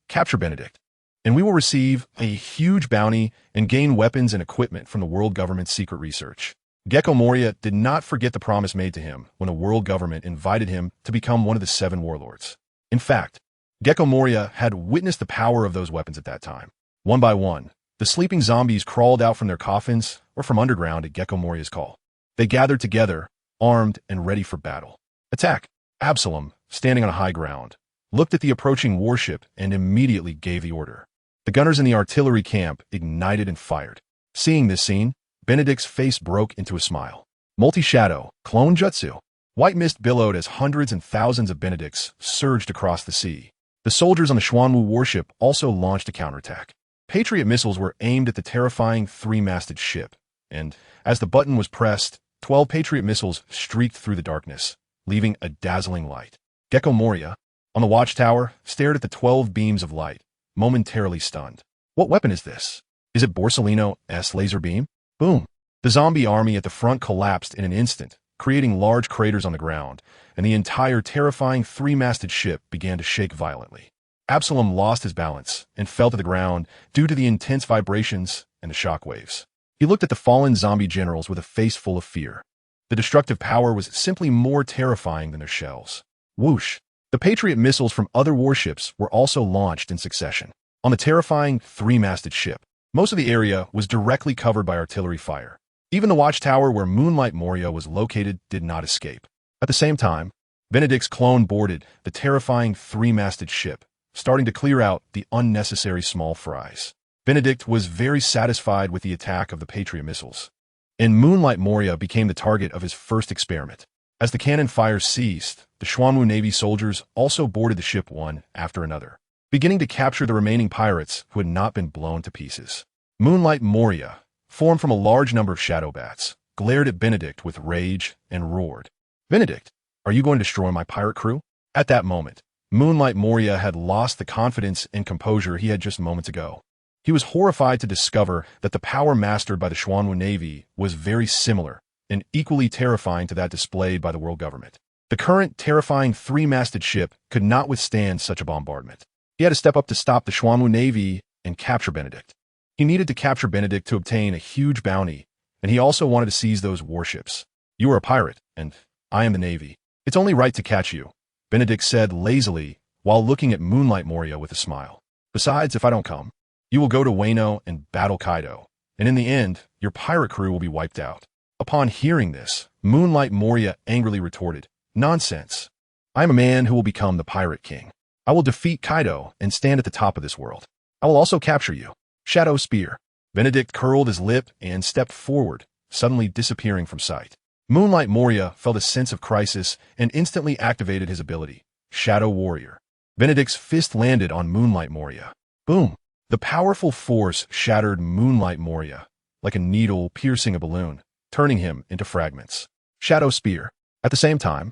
Capture Benedict. And we will receive a huge bounty and gain weapons and equipment from the world government's secret research. Gecko Moria did not forget the promise made to him when the world government invited him to become one of the 7 warlords. In fact, Gecko Moria had witnessed the power of those weapons at that time. One by one, the sleeping zombies crawled out from their coffins or from underground at Gecko Moria's call. They gathered together, armed and ready for battle. Attack! Absalom, standing on a high ground, looked at the approaching warship and immediately gave the order. The gunners in the artillery camp ignited and fired. Seeing this scene, Benedict's face broke into a smile. Multi-shadow, clone jutsu. White mist billowed as hundreds and thousands of Benedicts surged across the sea. The soldiers on the Xuanwu warship also launched a counterattack. Patriot missiles were aimed at the terrifying 3-masted ship, and as the button was pressed, 12 Patriot missiles streaked through the darkness, leaving a dazzling light. Gecko Moria, on the watchtower, stared at the 12 beams of light, momentarily stunned. What weapon is this? Is it Borsellino's laser beam? Boom! The zombie army at the front collapsed in an instant, creating large craters on the ground, and the entire terrifying 3-masted ship began to shake violently. Absalom lost his balance and fell to the ground due to the intense vibrations and the shockwaves. He looked at the fallen zombie generals with a face full of fear. The destructive power was simply more terrifying than their shells. Whoosh! The Patriot missiles from other warships were also launched in succession. On the terrifying 3-masted ship, most of the area was directly covered by artillery fire. Even the watchtower where Moonlight Moria was located did not escape. At the same time, Benedict's clone boarded the terrifying 3-masted ship, starting to clear out the unnecessary small fries. Benedict was very satisfied with the attack of the Patriot missiles, and Moonlight Moria became the target of his first experiment. As the cannon fire ceased, the Xuanwu Navy soldiers also boarded the ship one after another, beginning to capture the remaining pirates who had not been blown to pieces. Moonlight Moria, formed from a large number of shadow bats, glared at Benedict with rage and roared. Benedict, are you going to destroy my pirate crew? At that moment, Moonlight Moria had lost the confidence and composure he had just moments ago. He was horrified to discover that the power mastered by the Xuanwu Navy was very similar and equally terrifying to that displayed by the world government. The current terrifying 3-masted ship could not withstand such a bombardment. He had to step up to stop the Xuanwu Navy and capture Benedict. He needed to capture Benedict to obtain a huge bounty, and he also wanted to seize those warships. You are a pirate, and I am the Navy. It's only right to catch you, Benedict said lazily while looking at Moonlight Moria with a smile. Besides, if I don't come, you will go to Wano and battle Kaido, and in the end, your pirate crew will be wiped out. Upon hearing this, Moonlight Moria angrily retorted, Nonsense. I am a man who will become the Pirate King. I will defeat Kaido and stand at the top of this world. I will also capture you. Shadow Spear. Benedict curled his lip and stepped forward, suddenly disappearing from sight. Moonlight Moria felt a sense of crisis and instantly activated his ability, Shadow Warrior. Benedict's fist landed on Moonlight Moria. Boom! The powerful force shattered Moonlight Moria, like a needle piercing a balloon, turning him into fragments. Shadow Spear. At the same time,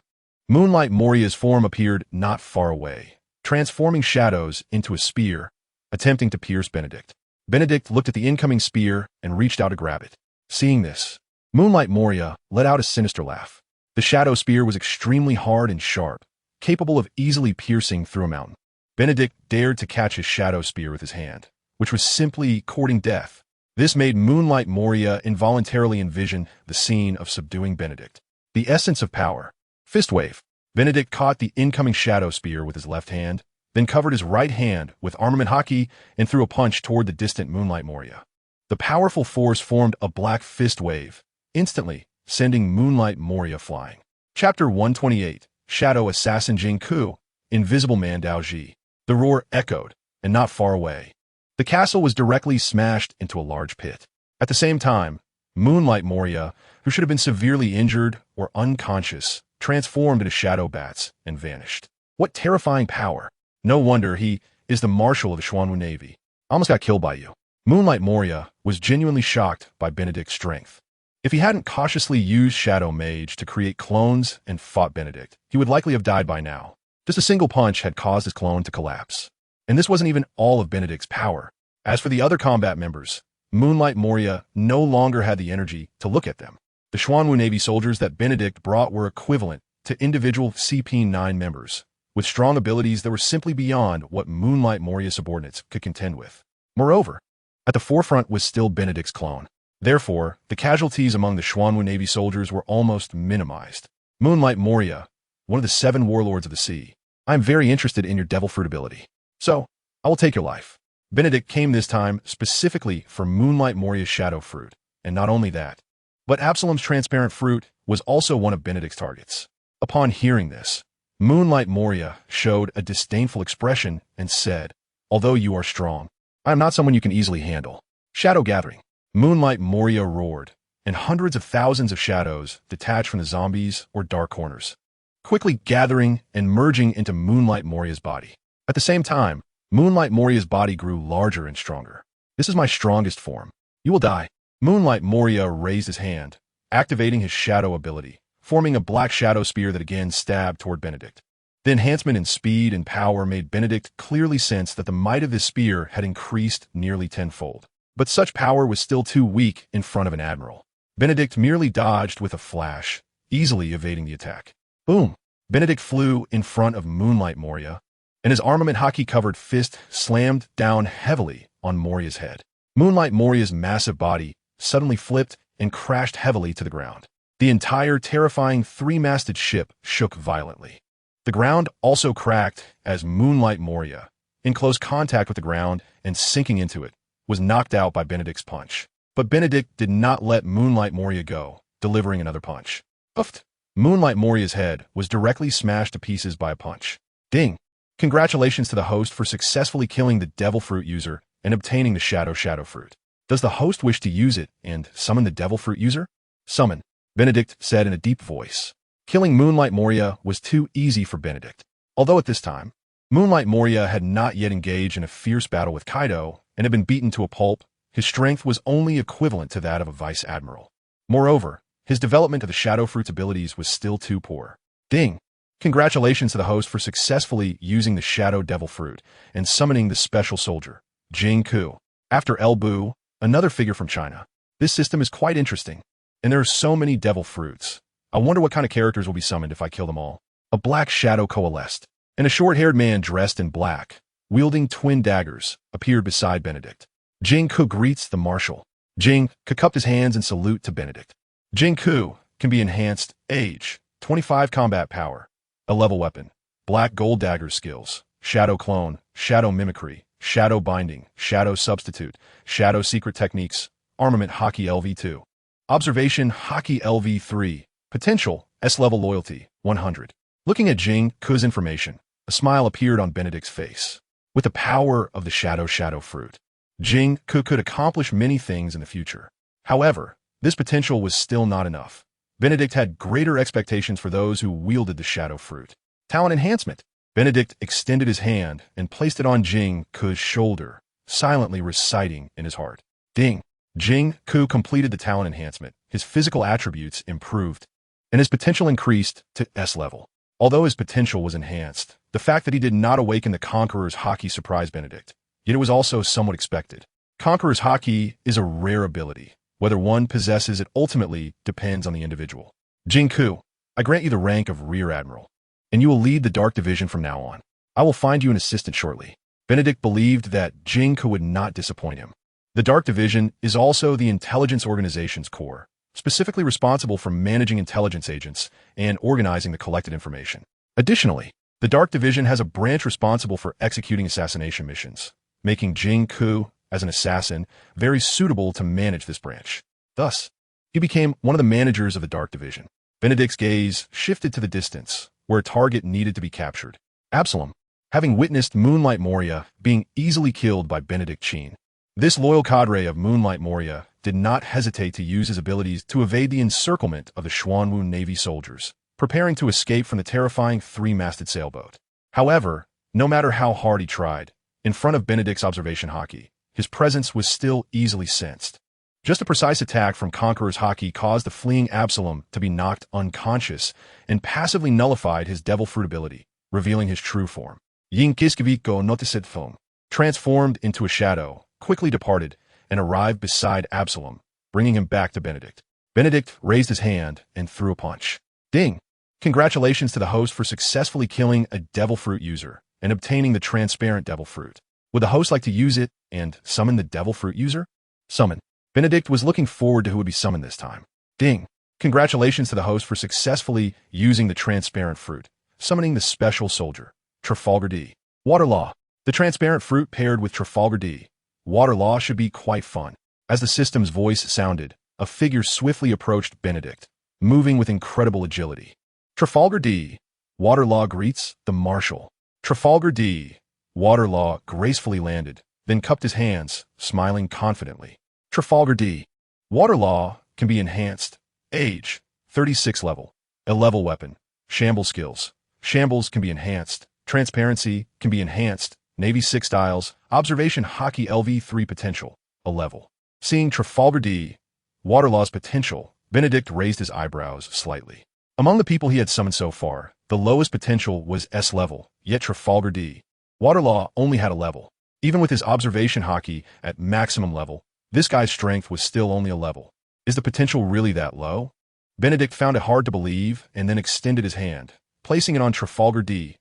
Moonlight Moria's form appeared not far away, transforming shadows into a spear, attempting to pierce Benedict. Benedict looked at the incoming spear and reached out to grab it. Seeing this, Moonlight Moria let out a sinister laugh. The shadow spear was extremely hard and sharp, capable of easily piercing through a mountain. Benedict dared to catch his shadow spear with his hand, which was simply courting death. This made Moonlight Moria involuntarily envision the scene of subduing Benedict. The essence of power. Fist wave. Benedict caught the incoming shadow spear with his left hand, then covered his right hand with armament haki and threw a punch toward the distant Moonlight Moria. The powerful force formed a black fist wave, instantly sending Moonlight Moria flying. Chapter 128, Shadow Assassin Jingku, Invisible Man Daoji. The roar echoed, and not far away. The castle was directly smashed into a large pit. At the same time, Moonlight Moria, who should have been severely injured or unconscious, transformed into shadow bats and vanished. What terrifying power! No wonder he is the marshal of the Xuanwu Navy. I almost got killed by you. Moonlight Moria was genuinely shocked by Benedict's strength. If he hadn't cautiously used Shadow Mage to create clones and fought Benedict, he would likely have died by now. Just a single punch had caused his clone to collapse. And this wasn't even all of Benedict's power. As for the other combat members, Moonlight Moria no longer had the energy to look at them. The Xuanwu Navy soldiers that Benedict brought were equivalent to individual CP9 members, with strong abilities that were simply beyond what Moonlight Moria's subordinates could contend with. Moreover, at the forefront was still Benedict's clone. Therefore, the casualties among the Xuanwu Navy soldiers were almost minimized. Moonlight Moria, one of the 7 warlords of the sea, I am very interested in your devil fruit ability. So, I will take your life. Benedict came this time specifically for Moonlight Moria's shadow fruit, and not only that, but Absalom's transparent fruit was also one of Benedict's targets. Upon hearing this, Moonlight Moria showed a disdainful expression and said, "Although you are strong, I am not someone you can easily handle." Shadow gathering. Moonlight Moria roared, and hundreds of thousands of shadows detached from the zombies or dark corners, quickly gathering and merging into Moonlight Moria's body. At the same time, Moonlight Moria's body grew larger and stronger. "This is my strongest form. You will die." Moonlight Moria raised his hand, activating his shadow ability, forming a black shadow spear that again stabbed toward Benedict. The enhancement in speed and power made Benedict clearly sense that the might of this spear had increased nearly tenfold. But such power was still too weak in front of an admiral. Benedict merely dodged with a flash, easily evading the attack. Boom! Benedict flew in front of Moonlight Moria, and his armament hockey-covered fist slammed down heavily on Moria's head. Moonlight Moria's massive body suddenly flipped and crashed heavily to the ground. The entire terrifying 3-masted ship shook violently. The ground also cracked as Moonlight Moria, in close contact with the ground and sinking into it, was knocked out by Benedict's punch. But Benedict did not let Moonlight Moria go, delivering another punch. Oofed! Moonlight Moria's head was directly smashed to pieces by a punch. Ding! Congratulations to the host for successfully killing the Devil Fruit user and obtaining the Shadow Fruit. Does the host wish to use it and summon the Devil Fruit user? Summon, Benedict said in a deep voice. Killing Moonlight Moria was too easy for Benedict. Although at this time, Moonlight Moria had not yet engaged in a fierce battle with Kaido and had been beaten to a pulp, his strength was only equivalent to that of a vice admiral. Moreover, his development of the Shadow Fruit's abilities was still too poor. Ding! Congratulations to the host for successfully using the Shadow Devil Fruit and summoning the special soldier, Jing Ku. After El Bu, another figure from China. This system is quite interesting, and there are so many devil fruits. I wonder what kind of characters will be summoned if I kill them all. A black shadow coalesced, and a short-haired man dressed in black, wielding twin daggers, appeared beside Benedict. Jing Ku greets the marshal. Jing Ku cupped his hands in salute to Benedict. Jing Ku can be enhanced age, 25 combat power, a level weapon, black gold dagger skills, shadow clone, shadow mimicry, shadow binding, shadow substitute, shadow secret techniques, armament hockey LV2. Observation hockey LV3, potential S-level loyalty, 100. Looking at Jing Ku's information, a smile appeared on Benedict's face. With the power of the Shadow Fruit, Jing Ku could accomplish many things in the future. However, this potential was still not enough. Benedict had greater expectations for those who wielded the Shadow Fruit. Talent enhancement. Benedict extended his hand and placed it on Jing Ku's shoulder, silently reciting in his heart. Ding! Jing Ku completed the talent enhancement. His physical attributes improved, and his potential increased to S level. Although his potential was enhanced, the fact that he did not awaken the Conqueror's Haki surprised Benedict. Yet it was also somewhat expected. Conqueror's Haki is a rare ability. Whether one possesses it ultimately depends on the individual. Jing Ku, I grant you the rank of Rear Admiral, and you will lead the Dark Division from now on. I will find you an assistant shortly. Benedict believed that Jing Ku would not disappoint him. The Dark Division is also the intelligence organization's core, specifically responsible for managing intelligence agents and organizing the collected information. Additionally, the Dark Division has a branch responsible for executing assassination missions, making Jing Ku, as an assassin, very suitable to manage this branch. Thus, he became one of the managers of the Dark Division. Benedict's gaze shifted to the distance, where a target needed to be captured. Absalom, having witnessed Moonlight Moria being easily killed by Benedict Qin. This loyal cadre of Moonlight Moria did not hesitate to use his abilities to evade the encirclement of the Xuanwu Navy soldiers, preparing to escape from the terrifying 3-masted sailboat. However, no matter how hard he tried, in front of Benedict's observation hockey, his presence was still easily sensed. Just a precise attack from Conqueror's Haki caused the fleeing Absalom to be knocked unconscious and passively nullified his devil fruit ability, revealing his true form. Yin Kiskaviko noticed foam, transformed into a shadow, quickly departed, and arrived beside Absalom, bringing him back to Benedict. Benedict raised his hand and threw a punch. Ding! Congratulations to the host for successfully killing a devil fruit user and obtaining the transparent devil fruit. Would the host like to use it and summon the devil fruit user? Summon. Benedict was looking forward to who would be summoned this time. Ding! Congratulations to the host for successfully using the transparent fruit, summoning the special soldier, Trafalgar D. Water Law. The transparent fruit paired with Trafalgar D. Water Law should be quite fun. As the system's voice sounded, a figure swiftly approached Benedict, moving with incredible agility. Trafalgar D. Water Law greets the Marshal. Trafalgar D. Water Law gracefully landed, then cupped his hands, smiling confidently. Trafalgar D. Water Law can be enhanced. Age, 36 level. A level weapon. Shambles skills. Shambles can be enhanced. Transparency can be enhanced. Navy 6 styles. Observation Haki LV3 potential. A level. Seeing Trafalgar D. Water Law's potential, Benedict raised his eyebrows slightly. Among the people he had summoned so far, the lowest potential was S level, yet Trafalgar D. Water Law only had a level. Even with his observation Haki at maximum level, this guy's strength was still only a level. Is the potential really that low? Benedict found it hard to believe and then extended his hand, placing it on Trafalgar D.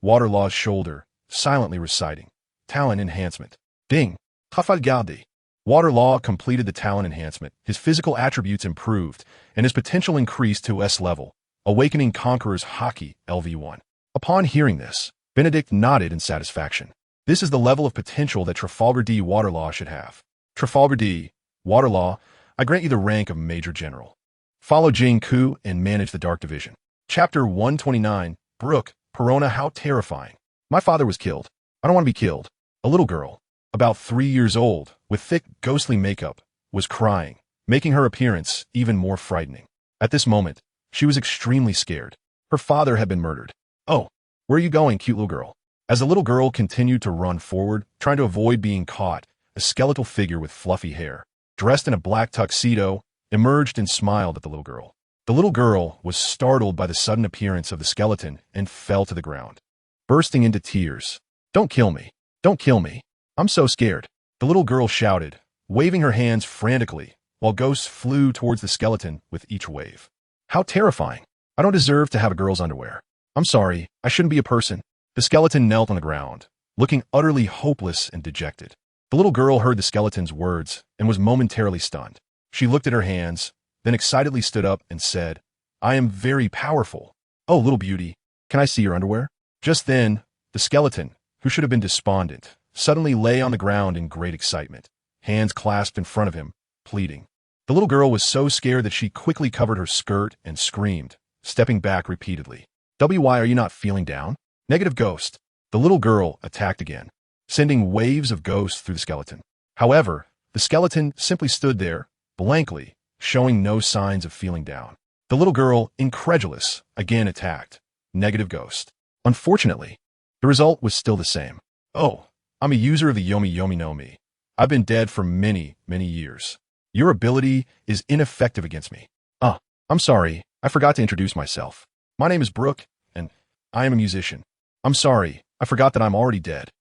Water Law's shoulder, silently reciting, Talent Enhancement. Ding! Trafalgar D. Water Law completed the talent enhancement. His physical attributes improved, and his potential increased to S level, awakening Conqueror's Haki LV1. Upon hearing this, Benedict nodded in satisfaction. This is the level of potential that Trafalgar D. Water Law should have. Trafalgar D. Water Law, I grant you the rank of Major General. Follow Jing Ku and manage the Dark Division. Chapter 129, Brooke, Perona, how terrifying. My father was killed. I don't want to be killed. A little girl, about 3 years old, with thick, ghostly makeup, was crying, making her appearance even more frightening. At this moment, she was extremely scared. Her father had been murdered. Oh, where are you going, cute little girl? As the little girl continued to run forward, trying to avoid being caught, a skeletal figure with fluffy hair, dressed in a black tuxedo, emerged and smiled at the little girl. The little girl was startled by the sudden appearance of the skeleton and fell to the ground, bursting into tears. Don't kill me. Don't kill me. I'm so scared. The little girl shouted, waving her hands frantically, while ghosts flew towards the skeleton with each wave. How terrifying. I don't deserve to have a girl's underwear. I'm sorry. I shouldn't be a person. The skeleton knelt on the ground, looking utterly hopeless and dejected. The little girl heard the skeleton's words and was momentarily stunned. She looked at her hands, then excitedly stood up and said, I am very powerful. Oh, little beauty, can I see your underwear? Just then, the skeleton, who should have been despondent, suddenly lay on the ground in great excitement, hands clasped in front of him, pleading. The little girl was so scared that she quickly covered her skirt and screamed, stepping back repeatedly. Why are you not feeling down? Negative ghost. The little girl attacked again, sending waves of ghosts through the skeleton. However, the skeleton simply stood there, blankly, showing no signs of feeling down. The little girl, incredulous, again attacked. Negative ghost. Unfortunately, the result was still the same. Oh, I'm a user of the Yomi Yomi no Mi. I've been dead for many, many years. Your ability is ineffective against me. I'm sorry, I forgot to introduce myself. My name is Brooke, and I am a musician. I'm sorry, I forgot that I'm already dead.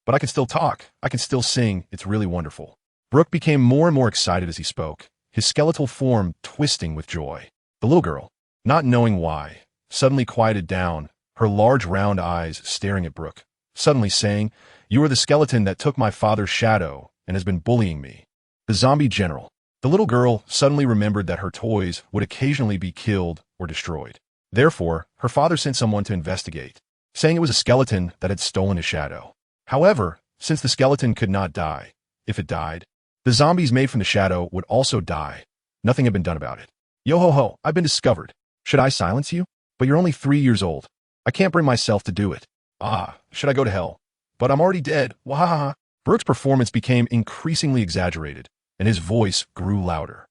But I can still talk, I can still sing, it's really wonderful. Brooke became more and more excited as he spoke, his skeletal form twisting with joy. The little girl, not knowing why, suddenly quieted down, her large round eyes staring at Brooke, suddenly saying, You are the skeleton that took my father's shadow and has been bullying me. The zombie general. The little girl suddenly remembered that her toys would occasionally be killed or destroyed. Therefore, her father sent someone to investigate, saying it was a skeleton that had stolen his shadow. However, since the skeleton could not die, if it died, the zombies made from the shadow would also die. Nothing had been done about it. Yo-ho-ho, I've been discovered. Should I silence you? But you're only 3 years old. I can't bring myself to do it. Should I go to hell? But I'm already dead. Wahaha. Brooke's performance became increasingly exaggerated, and his voice grew louder.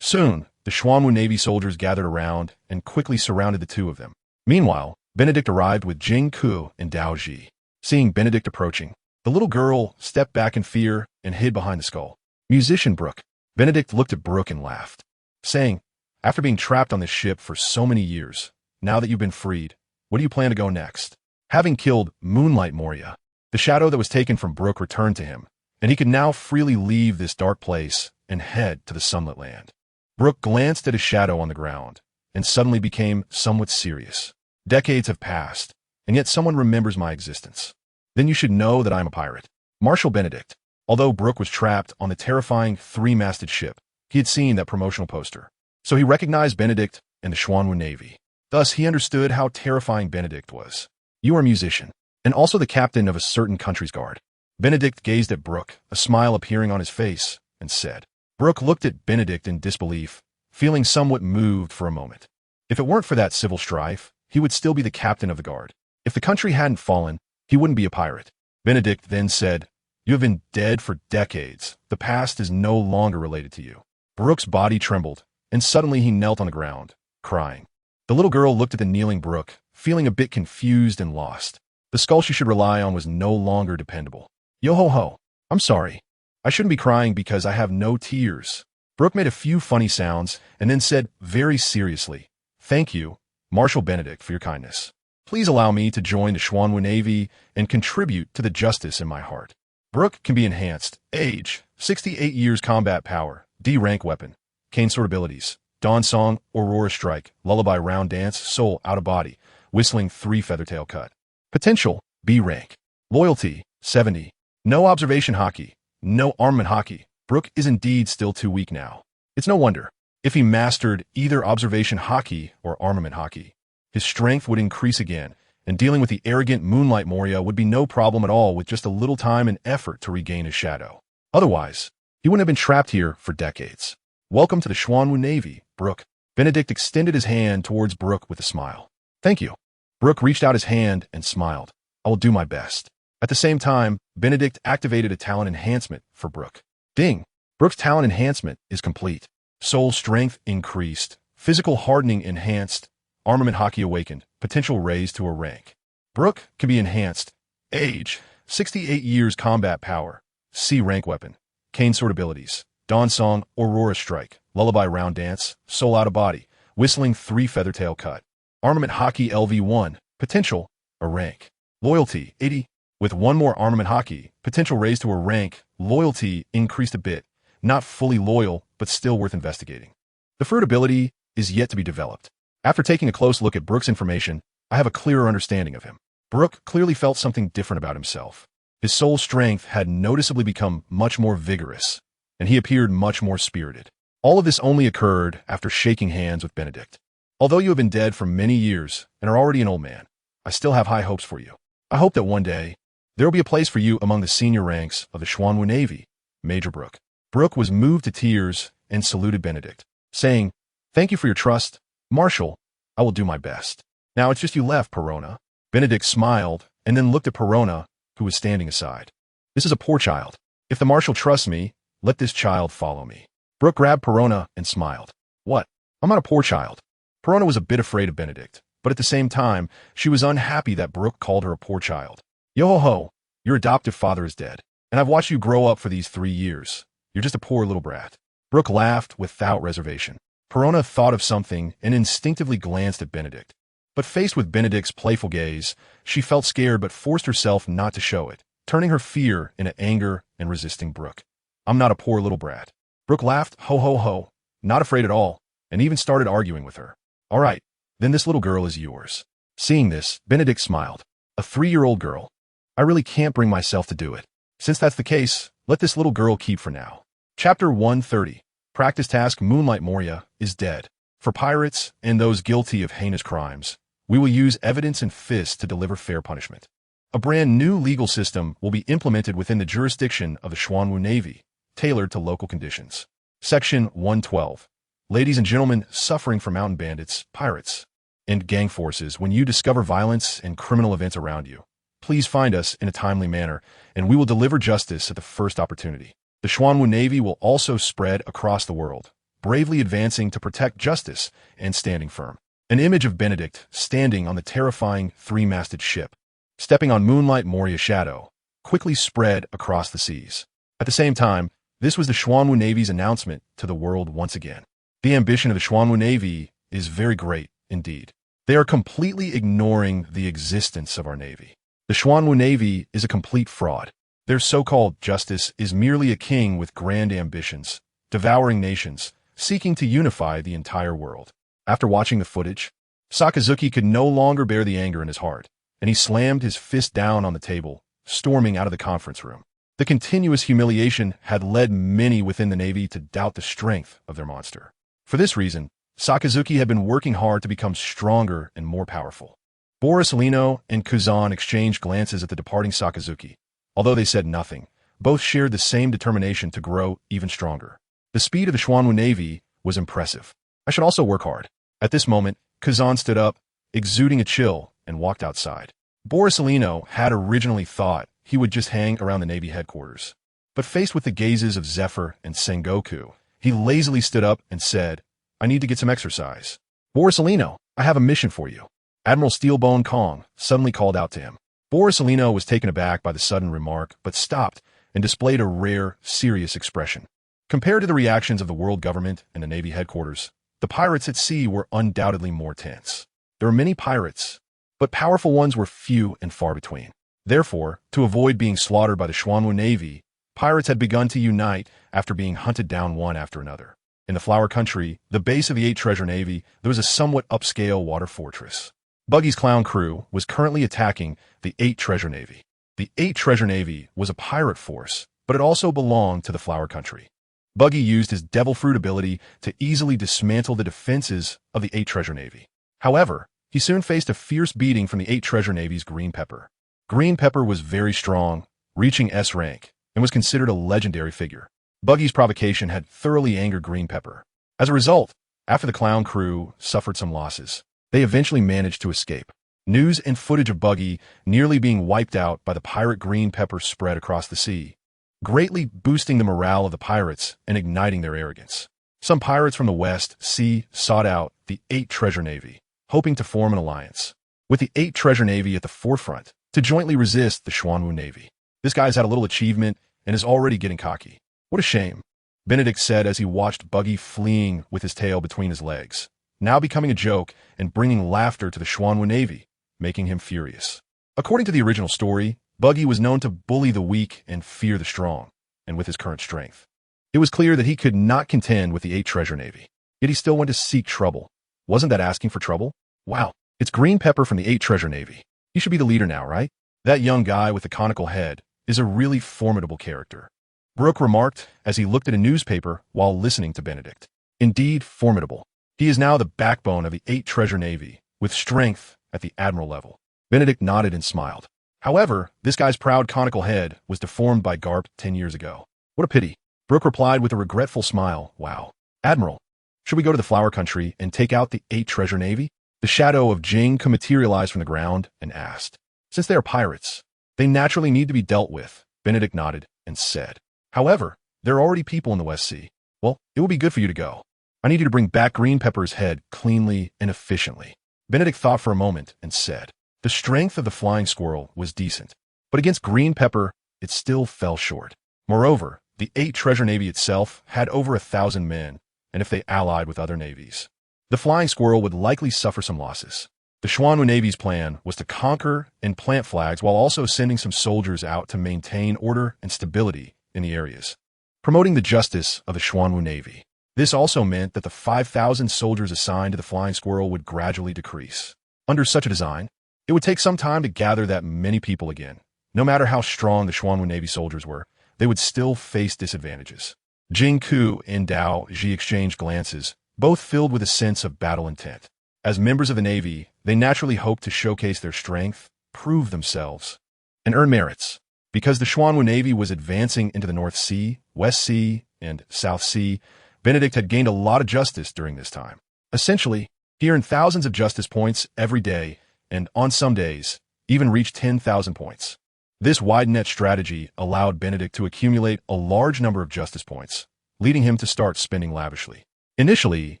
Soon, the Xuanwu Navy soldiers gathered around and quickly surrounded the two of them. Meanwhile, Benedict arrived with Jing Ku and Dao Ji. Seeing Benedict approaching, the little girl stepped back in fear and hid behind the skull. Musician Brooke. Benedict looked at Brooke and laughed, saying, "After being trapped on this ship for so many years, now that you've been freed, where do you plan to go next?" Having killed Moonlight Moria, the shadow that was taken from Brooke returned to him, and he could now freely leave this dark place and head to the sunlit land. Brooke glanced at his shadow on the ground and suddenly became somewhat serious. "Decades have passed, and yet someone remembers my existence. Then you should know that I am a pirate. Marshal Benedict." Although Brooke was trapped on the terrifying three-masted ship, he had seen that promotional poster. So he recognized Benedict and the Xuanwu Navy. Thus, he understood how terrifying Benedict was. "You are a musician, and also the captain of a certain country's guard." Benedict gazed at Brooke, a smile appearing on his face, and said. Brooke looked at Benedict in disbelief, feeling somewhat moved for a moment. If it weren't for that civil strife, he would still be the captain of the guard. If the country hadn't fallen, he wouldn't be a pirate. Benedict then said, "You have been dead for decades. The past is no longer related to you." Brooke's body trembled, and suddenly he knelt on the ground, crying. The little girl looked at the kneeling Brooke, feeling a bit confused and lost. The skull she should rely on was no longer dependable. "Yo-ho-ho, I'm sorry. I shouldn't be crying because I have no tears." Brooke made a few funny sounds and then said very seriously, "Thank you, Marshal Benedict, for your kindness. Please allow me to join the Xuanwu Navy and contribute to the justice in my heart." Brooke can be enhanced. Age, 68 years combat power, D rank weapon, cane sword abilities, Dawn Song, Aurora Strike, Lullaby Round Dance, Soul Out of Body, Whistling 3 Feathertail Cut. Potential, B rank. Loyalty, 70. No observation hockey, no armament hockey. Brooke is indeed still too weak now. It's no wonder. If he mastered either observation hockey or armament hockey, his strength would increase again, and dealing with the arrogant Moonlight Moria would be no problem at all with just a little time and effort to regain his shadow. Otherwise, he wouldn't have been trapped here for decades. "Welcome to the Xuanwu Navy, Brooke." Benedict extended his hand towards Brooke with a smile. "Thank you." Brooke reached out his hand and smiled. "I will do my best." At the same time, Benedict activated a talent enhancement for Brooke. Ding! Brooke's talent enhancement is complete. Soul strength increased, physical hardening enhanced, armament hockey awakened, potential raised to a rank. Brooke can be enhanced. Age, 68 years combat power, C rank weapon, cane sword abilities, Dawn Song, Aurora Strike, Lullaby Round Dance, Soul Out of Body, Whistling 3 Feathertail Cut. Armament hockey LV1, potential, a rank. Loyalty, 80. With one more armament hockey, potential raised to a rank, loyalty increased a bit, not fully loyal, but still worth investigating. The fruit ability is yet to be developed. After taking a close look at Brooke's information, I have a clearer understanding of him. Brooke clearly felt something different about himself. His soul strength had noticeably become much more vigorous, and he appeared much more spirited. All of this only occurred after shaking hands with Benedict. "Although you have been dead for many years and are already an old man, I still have high hopes for you. I hope that one day, there will be a place for you among the senior ranks of the Xuanwu Navy, Major Brooke." Brooke was moved to tears and saluted Benedict, saying, "Thank you for your trust, Marshal. I will do my best. Now it's just you left, Perona." Benedict smiled and then looked at Perona, who was standing aside. "This is a poor child. If the Marshal trusts me, let this child follow me." Brooke grabbed Perona and smiled. "What? I'm not a poor child." Perona was a bit afraid of Benedict, but at the same time, she was unhappy that Brooke called her a poor child. "Yo-ho-ho, your adoptive father is dead, and I've watched you grow up for these 3 years. You're just a poor little brat." Brooke laughed without reservation. Perona thought of something and instinctively glanced at Benedict. But faced with Benedict's playful gaze, she felt scared but forced herself not to show it, turning her fear into anger and resisting Brooke. "I'm not a poor little brat." Brooke laughed, ho-ho-ho, not afraid at all, and even started arguing with her. "All right, then this little girl is yours." Seeing this, Benedict smiled. "A 3-year-old girl? I really can't bring myself to do it. Since that's the case, let this little girl keep for now." Chapter 130. Practice Task Moonlight Moria is dead. For pirates and those guilty of heinous crimes, we will use evidence and fists to deliver fair punishment. A brand new legal system will be implemented within the jurisdiction of the Xuanwu Navy, tailored to local conditions. Section 112. Ladies and gentlemen suffering from mountain bandits, pirates, and gang forces, when you discover violence and criminal events around you, please find us in a timely manner, and we will deliver justice at the first opportunity. The Xuanwu Navy will also spread across the world, bravely advancing to protect justice and standing firm. An image of Benedict standing on the terrifying 3-masted ship, stepping on Moonlight Moria shadow, quickly spread across the seas. At the same time, This was the Xuanwu Navy's announcement to the world once again. The ambition of the Xuanwu Navy is very great indeed. They are completely ignoring the existence of our Navy. The Xuanwu Navy is a complete fraud. Their so-called justice is merely a king with grand ambitions, devouring nations, seeking to unify the entire world. After watching the footage, Sakazuki could no longer bear the anger in his heart, and he slammed his fist down on the table, storming out of the conference room. The continuous humiliation had led many within the Navy to doubt the strength of their monster. For this reason, Sakazuki had been working hard to become stronger and more powerful. Borisellino and Kuzan exchanged glances at the departing Sakazuki. Although they said nothing, both shared the same determination to grow even stronger. The speed of the Xuanwu Navy was impressive. I should also work hard. At this moment, Kuzan stood up, exuding a chill, and walked outside. Borisellino had originally thought he would just hang around the Navy headquarters. But faced with the gazes of Zephyr and Sengoku, he lazily stood up and said, "I need to get some exercise." "Borisellino, I have a mission for you." Admiral Steelbone Kong suddenly called out to him. Borisellino was taken aback by the sudden remark, but stopped and displayed a rare, serious expression. Compared to the reactions of the world government and the Navy headquarters, the pirates at sea were undoubtedly more tense. There were many pirates, but powerful ones were few and far between. Therefore, to avoid being slaughtered by the Xuanwu Navy, pirates had begun to unite after being hunted down one after another. In the Flower Country, the base of the 8 Treasure Navy, there was a somewhat upscale water fortress. Buggy's clown crew was currently attacking the 8 Treasure Navy. The 8 Treasure Navy was a pirate force, but it also belonged to the Flower Country. Buggy used his Devil Fruit ability to easily dismantle the defenses of the 8 Treasure Navy. However, he soon faced a fierce beating from the 8 Treasure Navy's Green Pepper. Green Pepper was very strong, reaching S rank, and was considered a legendary figure. Buggy's provocation had thoroughly angered Green Pepper. As a result, after the clown crew suffered some losses, they eventually managed to escape. News and footage of Buggy nearly being wiped out by the pirate Green Pepper spread across the sea, greatly boosting the morale of the pirates and igniting their arrogance. Some pirates from the West Sea sought out the 8 Treasure Navy, hoping to form an alliance, with the 8 Treasure Navy at the forefront, to jointly resist the Xuanwu Navy. This guy's had a little achievement and is already getting cocky. What a shame, Benedict said as he watched Buggy fleeing with his tail between his legs, now becoming a joke and bringing laughter to the Xuanwu Navy, making him furious. According to the original story, Buggy was known to bully the weak and fear the strong, and with his current strength, it was clear that he could not contend with the 8 Treasure Navy. Yet he still went to seek trouble. Wasn't that asking for trouble? Wow, it's Green Pepper from the 8 Treasure Navy. He should be the leader now, right? That young guy with the conical head is a really formidable character, Brooke remarked as he looked at a newspaper while listening to Benedict. Indeed, formidable. He is now the backbone of the 8 Treasure Navy, with strength at the admiral level. Benedict nodded and smiled. However, this guy's proud conical head was deformed by Garp 10 years ago. What a pity. Brooke replied with a regretful smile. Wow. Admiral, should we go to the Flower Country and take out the 8 Treasure Navy? The shadow of Jing materialized from the ground and asked. Since they are pirates, they naturally need to be dealt with, Benedict nodded and said. However, there are already people in the West Sea. Well, it will be good for you to go. I need you to bring back Green Pepper's head cleanly and efficiently. Benedict thought for a moment and said. The strength of the flying squirrel was decent, but against Green Pepper, it still fell short. Moreover, the 8 Treasure Navy itself had over 1,000 men, and if they allied with other navies, the flying squirrel would likely suffer some losses. The Xuanwu Navy's plan was to conquer and plant flags while also sending some soldiers out to maintain order and stability in the areas, promoting the justice of the Xuanwu Navy. This also meant that the 5,000 soldiers assigned to the flying squirrel would gradually decrease. Under such a design, it would take some time to gather that many people again. No matter how strong the Xuanwu Navy soldiers were, they would still face disadvantages. Jing Ku and Dao Ji exchanged glances, both filled with a sense of battle intent. As members of the Navy, they naturally hoped to showcase their strength, prove themselves, and earn merits. Because the Xuanwu Navy was advancing into the North Sea, West Sea, and South Sea, Benedict had gained a lot of justice during this time. Essentially, he earned thousands of justice points every day, and on some days, even reached 10,000 points. This wide net strategy allowed Benedict to accumulate a large number of justice points, leading him to start spending lavishly. Initially,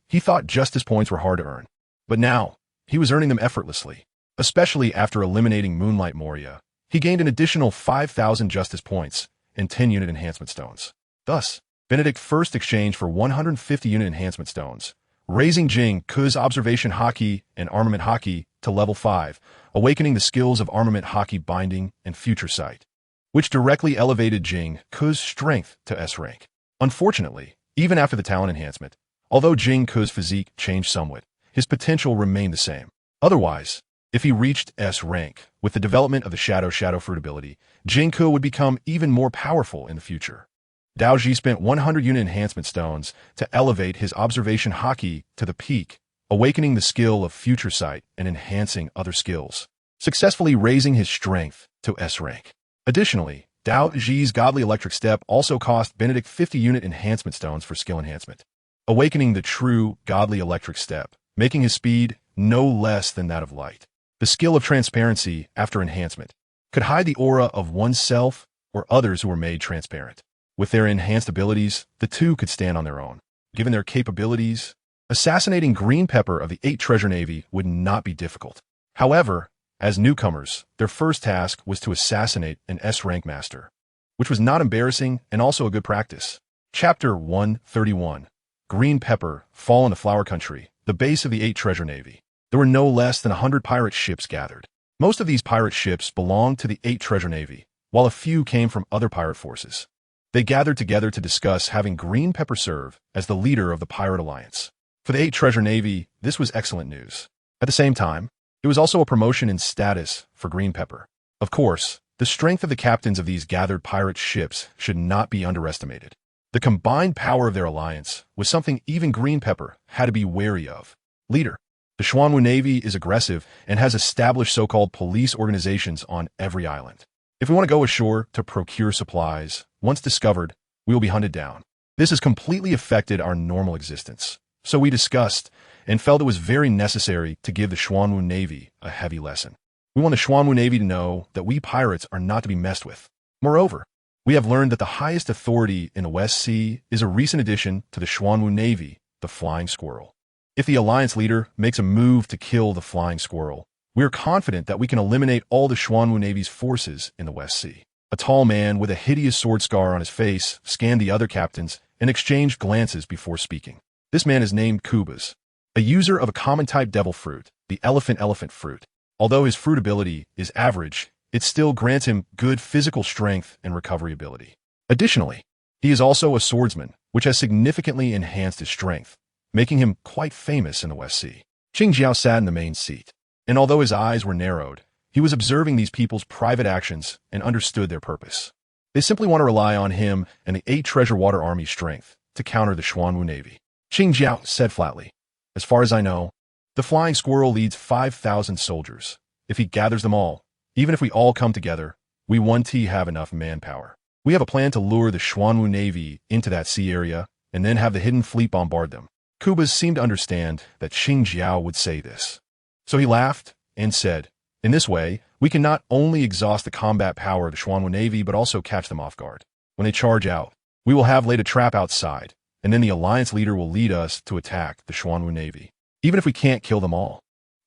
he thought justice points were hard to earn, but now, he was earning them effortlessly. Especially after eliminating Moonlight Moria, he gained an additional 5,000 justice points and 10 unit enhancement stones. Thus, Benedict first exchanged for 150 unit enhancement stones, raising Jing Ke's observation haki and armament haki to level 5, awakening the skills of armament haki binding and future sight, which directly elevated Jing Ke's strength to S rank. Unfortunately, even after the talent enhancement, although Jing Ke's physique changed somewhat, his potential remained the same. Otherwise, if he reached S rank, with the development of the Shadow Fruit ability, Jing Ke would become even more powerful in the future. Dao Ji spent 100 unit enhancement stones to elevate his observation haki to the peak, awakening the skill of future sight and enhancing other skills, successfully raising his strength to S rank. Additionally, Dao Ji's Godly Electric Step also cost Benedict 50 unit enhancement stones for skill enhancement, awakening the true Godly Electric Step, making his speed no less than that of light. The skill of transparency after enhancement could hide the aura of oneself or others who were made transparent. With their enhanced abilities, the two could stand on their own. Given their capabilities, assassinating Green Pepper of the 8 Treasure Navy would not be difficult. However, as newcomers, their first task was to assassinate an S-rank master, which was not embarrassing and also a good practice. Chapter 131. Green Pepper, Fall in the Flower Country, the base of the 8 Treasure Navy. There were no less than 100 pirate ships gathered. Most of these pirate ships belonged to the 8 Treasure Navy, while a few came from other pirate forces. They gathered together to discuss having Green Pepper serve as the leader of the Pirate Alliance. For the 8 Treasure Navy, this was excellent news. At the same time, it was also a promotion in status for Green Pepper. Of course, the strength of the captains of these gathered pirate ships should not be underestimated. The combined power of their alliance was something even Green Pepper had to be wary of. Leader. The Xuanwu Navy is aggressive and has established so-called police organizations on every island. If we want to go ashore to procure supplies, once discovered, we will be hunted down. This has completely affected our normal existence. So we discussed and felt it was very necessary to give the Xuanwu Navy a heavy lesson. We want the Xuanwu Navy to know that we pirates are not to be messed with. Moreover, we have learned that the highest authority in the West Sea is a recent addition to the Xuanwu Navy, the Flying Squirrel. If the Alliance leader makes a move to kill the Flying Squirrel, we are confident that we can eliminate all the Xuanwu Navy's forces in the West Sea. A tall man with a hideous sword scar on his face scanned the other captains and exchanged glances before speaking. This man is named Kubas, a user of a common type devil fruit, the elephant fruit. Although his fruit ability is average, it still grants him good physical strength and recovery ability. Additionally, he is also a swordsman, which has significantly enhanced his strength, making him quite famous in the West Sea. Qing Jiao sat in the main seat, and although his eyes were narrowed, he was observing these people's private actions and understood their purpose. They simply want to rely on him and the 8 Treasure Water Army's strength to counter the Xuanwu Navy. Qing Jiao said flatly, "As far as I know, the Flying Squirrel leads 5,000 soldiers. If he gathers them all, even if we all come together, we won't have enough manpower. We have a plan to lure the Xuanwu Navy into that sea area and then have the hidden fleet bombard them." Kubas seemed to understand that Qing Jiao would say this. So he laughed and said, "In this way, we can not only exhaust the combat power of the Xuanwu Navy, but also catch them off guard. When they charge out, we will have laid a trap outside, and then the Alliance leader will lead us to attack the Xuanwu Navy. Even if we can't kill them all,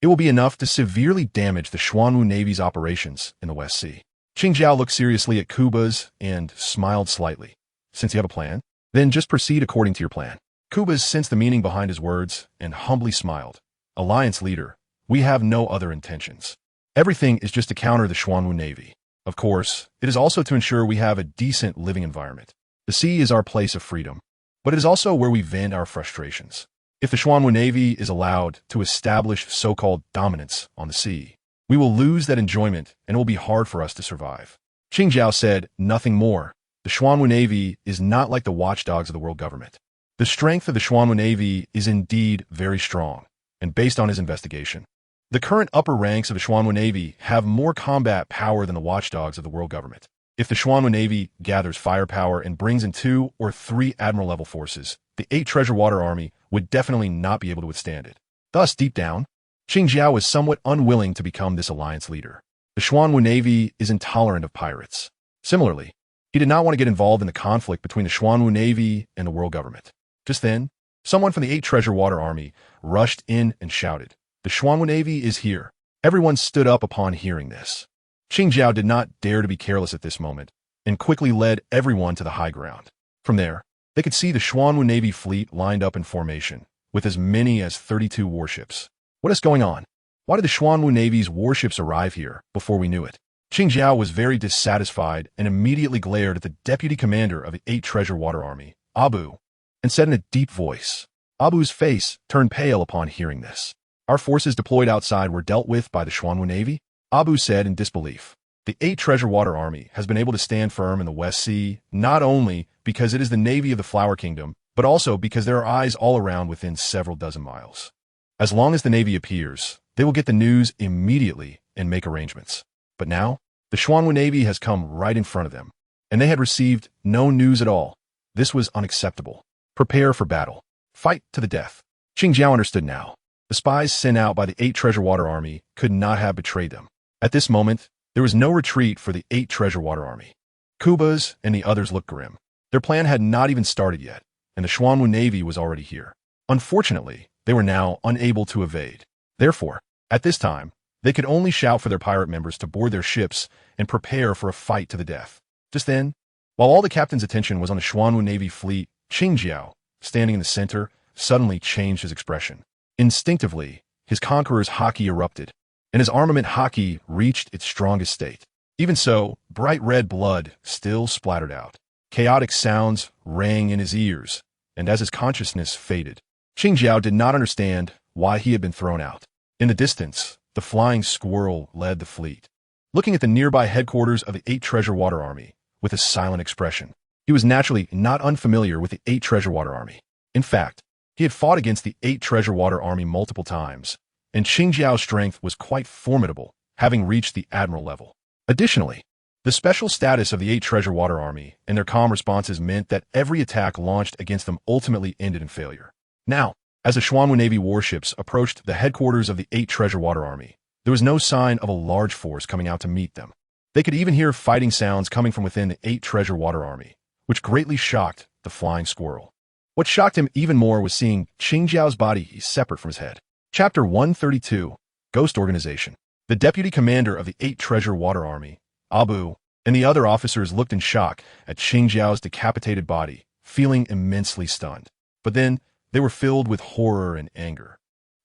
it will be enough to severely damage the Xuanwu Navy's operations in the West Sea." Qing Jiao looked seriously at Kubas and smiled slightly. "Since you have a plan, then just proceed according to your plan." Kubas sensed the meaning behind his words and humbly smiled. "Alliance leader, we have no other intentions. Everything is just to counter the Xuanwu Navy. Of course, it is also to ensure we have a decent living environment. The sea is our place of freedom, but it is also where we vent our frustrations. If the Xuanwu Navy is allowed to establish so-called dominance on the sea, we will lose that enjoyment and it will be hard for us to survive." Qing Jiao said nothing more. The Xuanwu Navy is not like the watchdogs of the world government. The strength of the Xuanwu Navy is indeed very strong, and based on his investigation, the current upper ranks of the Xuanwu Navy have more combat power than the watchdogs of the world government. If the Xuanwu Navy gathers firepower and brings in 2 or 3 admiral-level forces, the 8 Treasure Water Army would definitely not be able to withstand it. Thus, deep down, Qing Jiao was somewhat unwilling to become this alliance leader. The Xuanwu Navy is intolerant of pirates. Similarly, he did not want to get involved in the conflict between the Xuanwu Navy and the world government. Just then, someone from the 8 Treasure Water Army rushed in and shouted, "The Xuanwu Navy is here." Everyone stood up upon hearing this. Qing Jiao did not dare to be careless at this moment and quickly led everyone to the high ground. From there, They could see the Xuanwu Navy fleet lined up in formation, with as many as 32 warships. What is going on? Why did the Xuanwu Navy's warships arrive here before we knew it? Qing Jiao was very dissatisfied and immediately glared at the deputy commander of the 8 Treasure Water Army, Abu, and said in a deep voice. Abu's face turned pale upon hearing this. Our forces deployed outside were dealt with by the Xuanwu Navy? Abu said in disbelief. The 8 Treasure Water Army has been able to stand firm in the West Sea, not only because it is the navy of the Flower Kingdom, but also because there are eyes all around within several dozen miles. As long as the navy appears, they will get the news immediately and make arrangements. But now, the Xuanwu Navy has come right in front of them, and they had received no news at all. This was unacceptable. Prepare for battle. Fight to the death. Qing Jiao understood now. The spies sent out by the 8 Treasure Water Army could not have betrayed them. At this moment, there was no retreat for the 8 Treasure Water Army. Kubas and the others looked grim. Their plan had not even started yet, and the Xuanwu Navy was already here. Unfortunately, they were now unable to evade. Therefore, at this time, they could only shout for their pirate members to board their ships and prepare for a fight to the death. Just then, while all the captain's attention was on the Xuanwu Navy fleet, Qing Jiao, standing in the center, suddenly changed his expression. Instinctively, his conqueror's haki erupted, and his armament haki reached its strongest state. Even so, bright red blood still splattered out. Chaotic sounds rang in his ears, and as his consciousness faded, Qing Jiao did not understand why he had been thrown out. In the distance, the flying squirrel led the fleet. Looking at the nearby headquarters of the 8 Treasure Water Army with a silent expression, he was naturally not unfamiliar with the 8 Treasure Water Army. In fact, he had fought against the 8 Treasure Water Army multiple times, and Qing Jiao's strength was quite formidable, having reached the admiral level. Additionally, the special status of the 8 Treasure Water Army and their calm responses meant that every attack launched against them ultimately ended in failure. Now, as the Xuanwu Navy warships approached the headquarters of the 8 Treasure Water Army, there was no sign of a large force coming out to meet them. They could even hear fighting sounds coming from within the 8 Treasure Water Army, which greatly shocked the flying squirrel. What shocked him even more was seeing Qing Jiao's body separate from his head. Chapter 132, Ghost Organization. The deputy commander of the 8 Treasure Water Army, Abu, and the other officers looked in shock at Qing Jiao's decapitated body, feeling immensely stunned. But then, they were filled with horror and anger.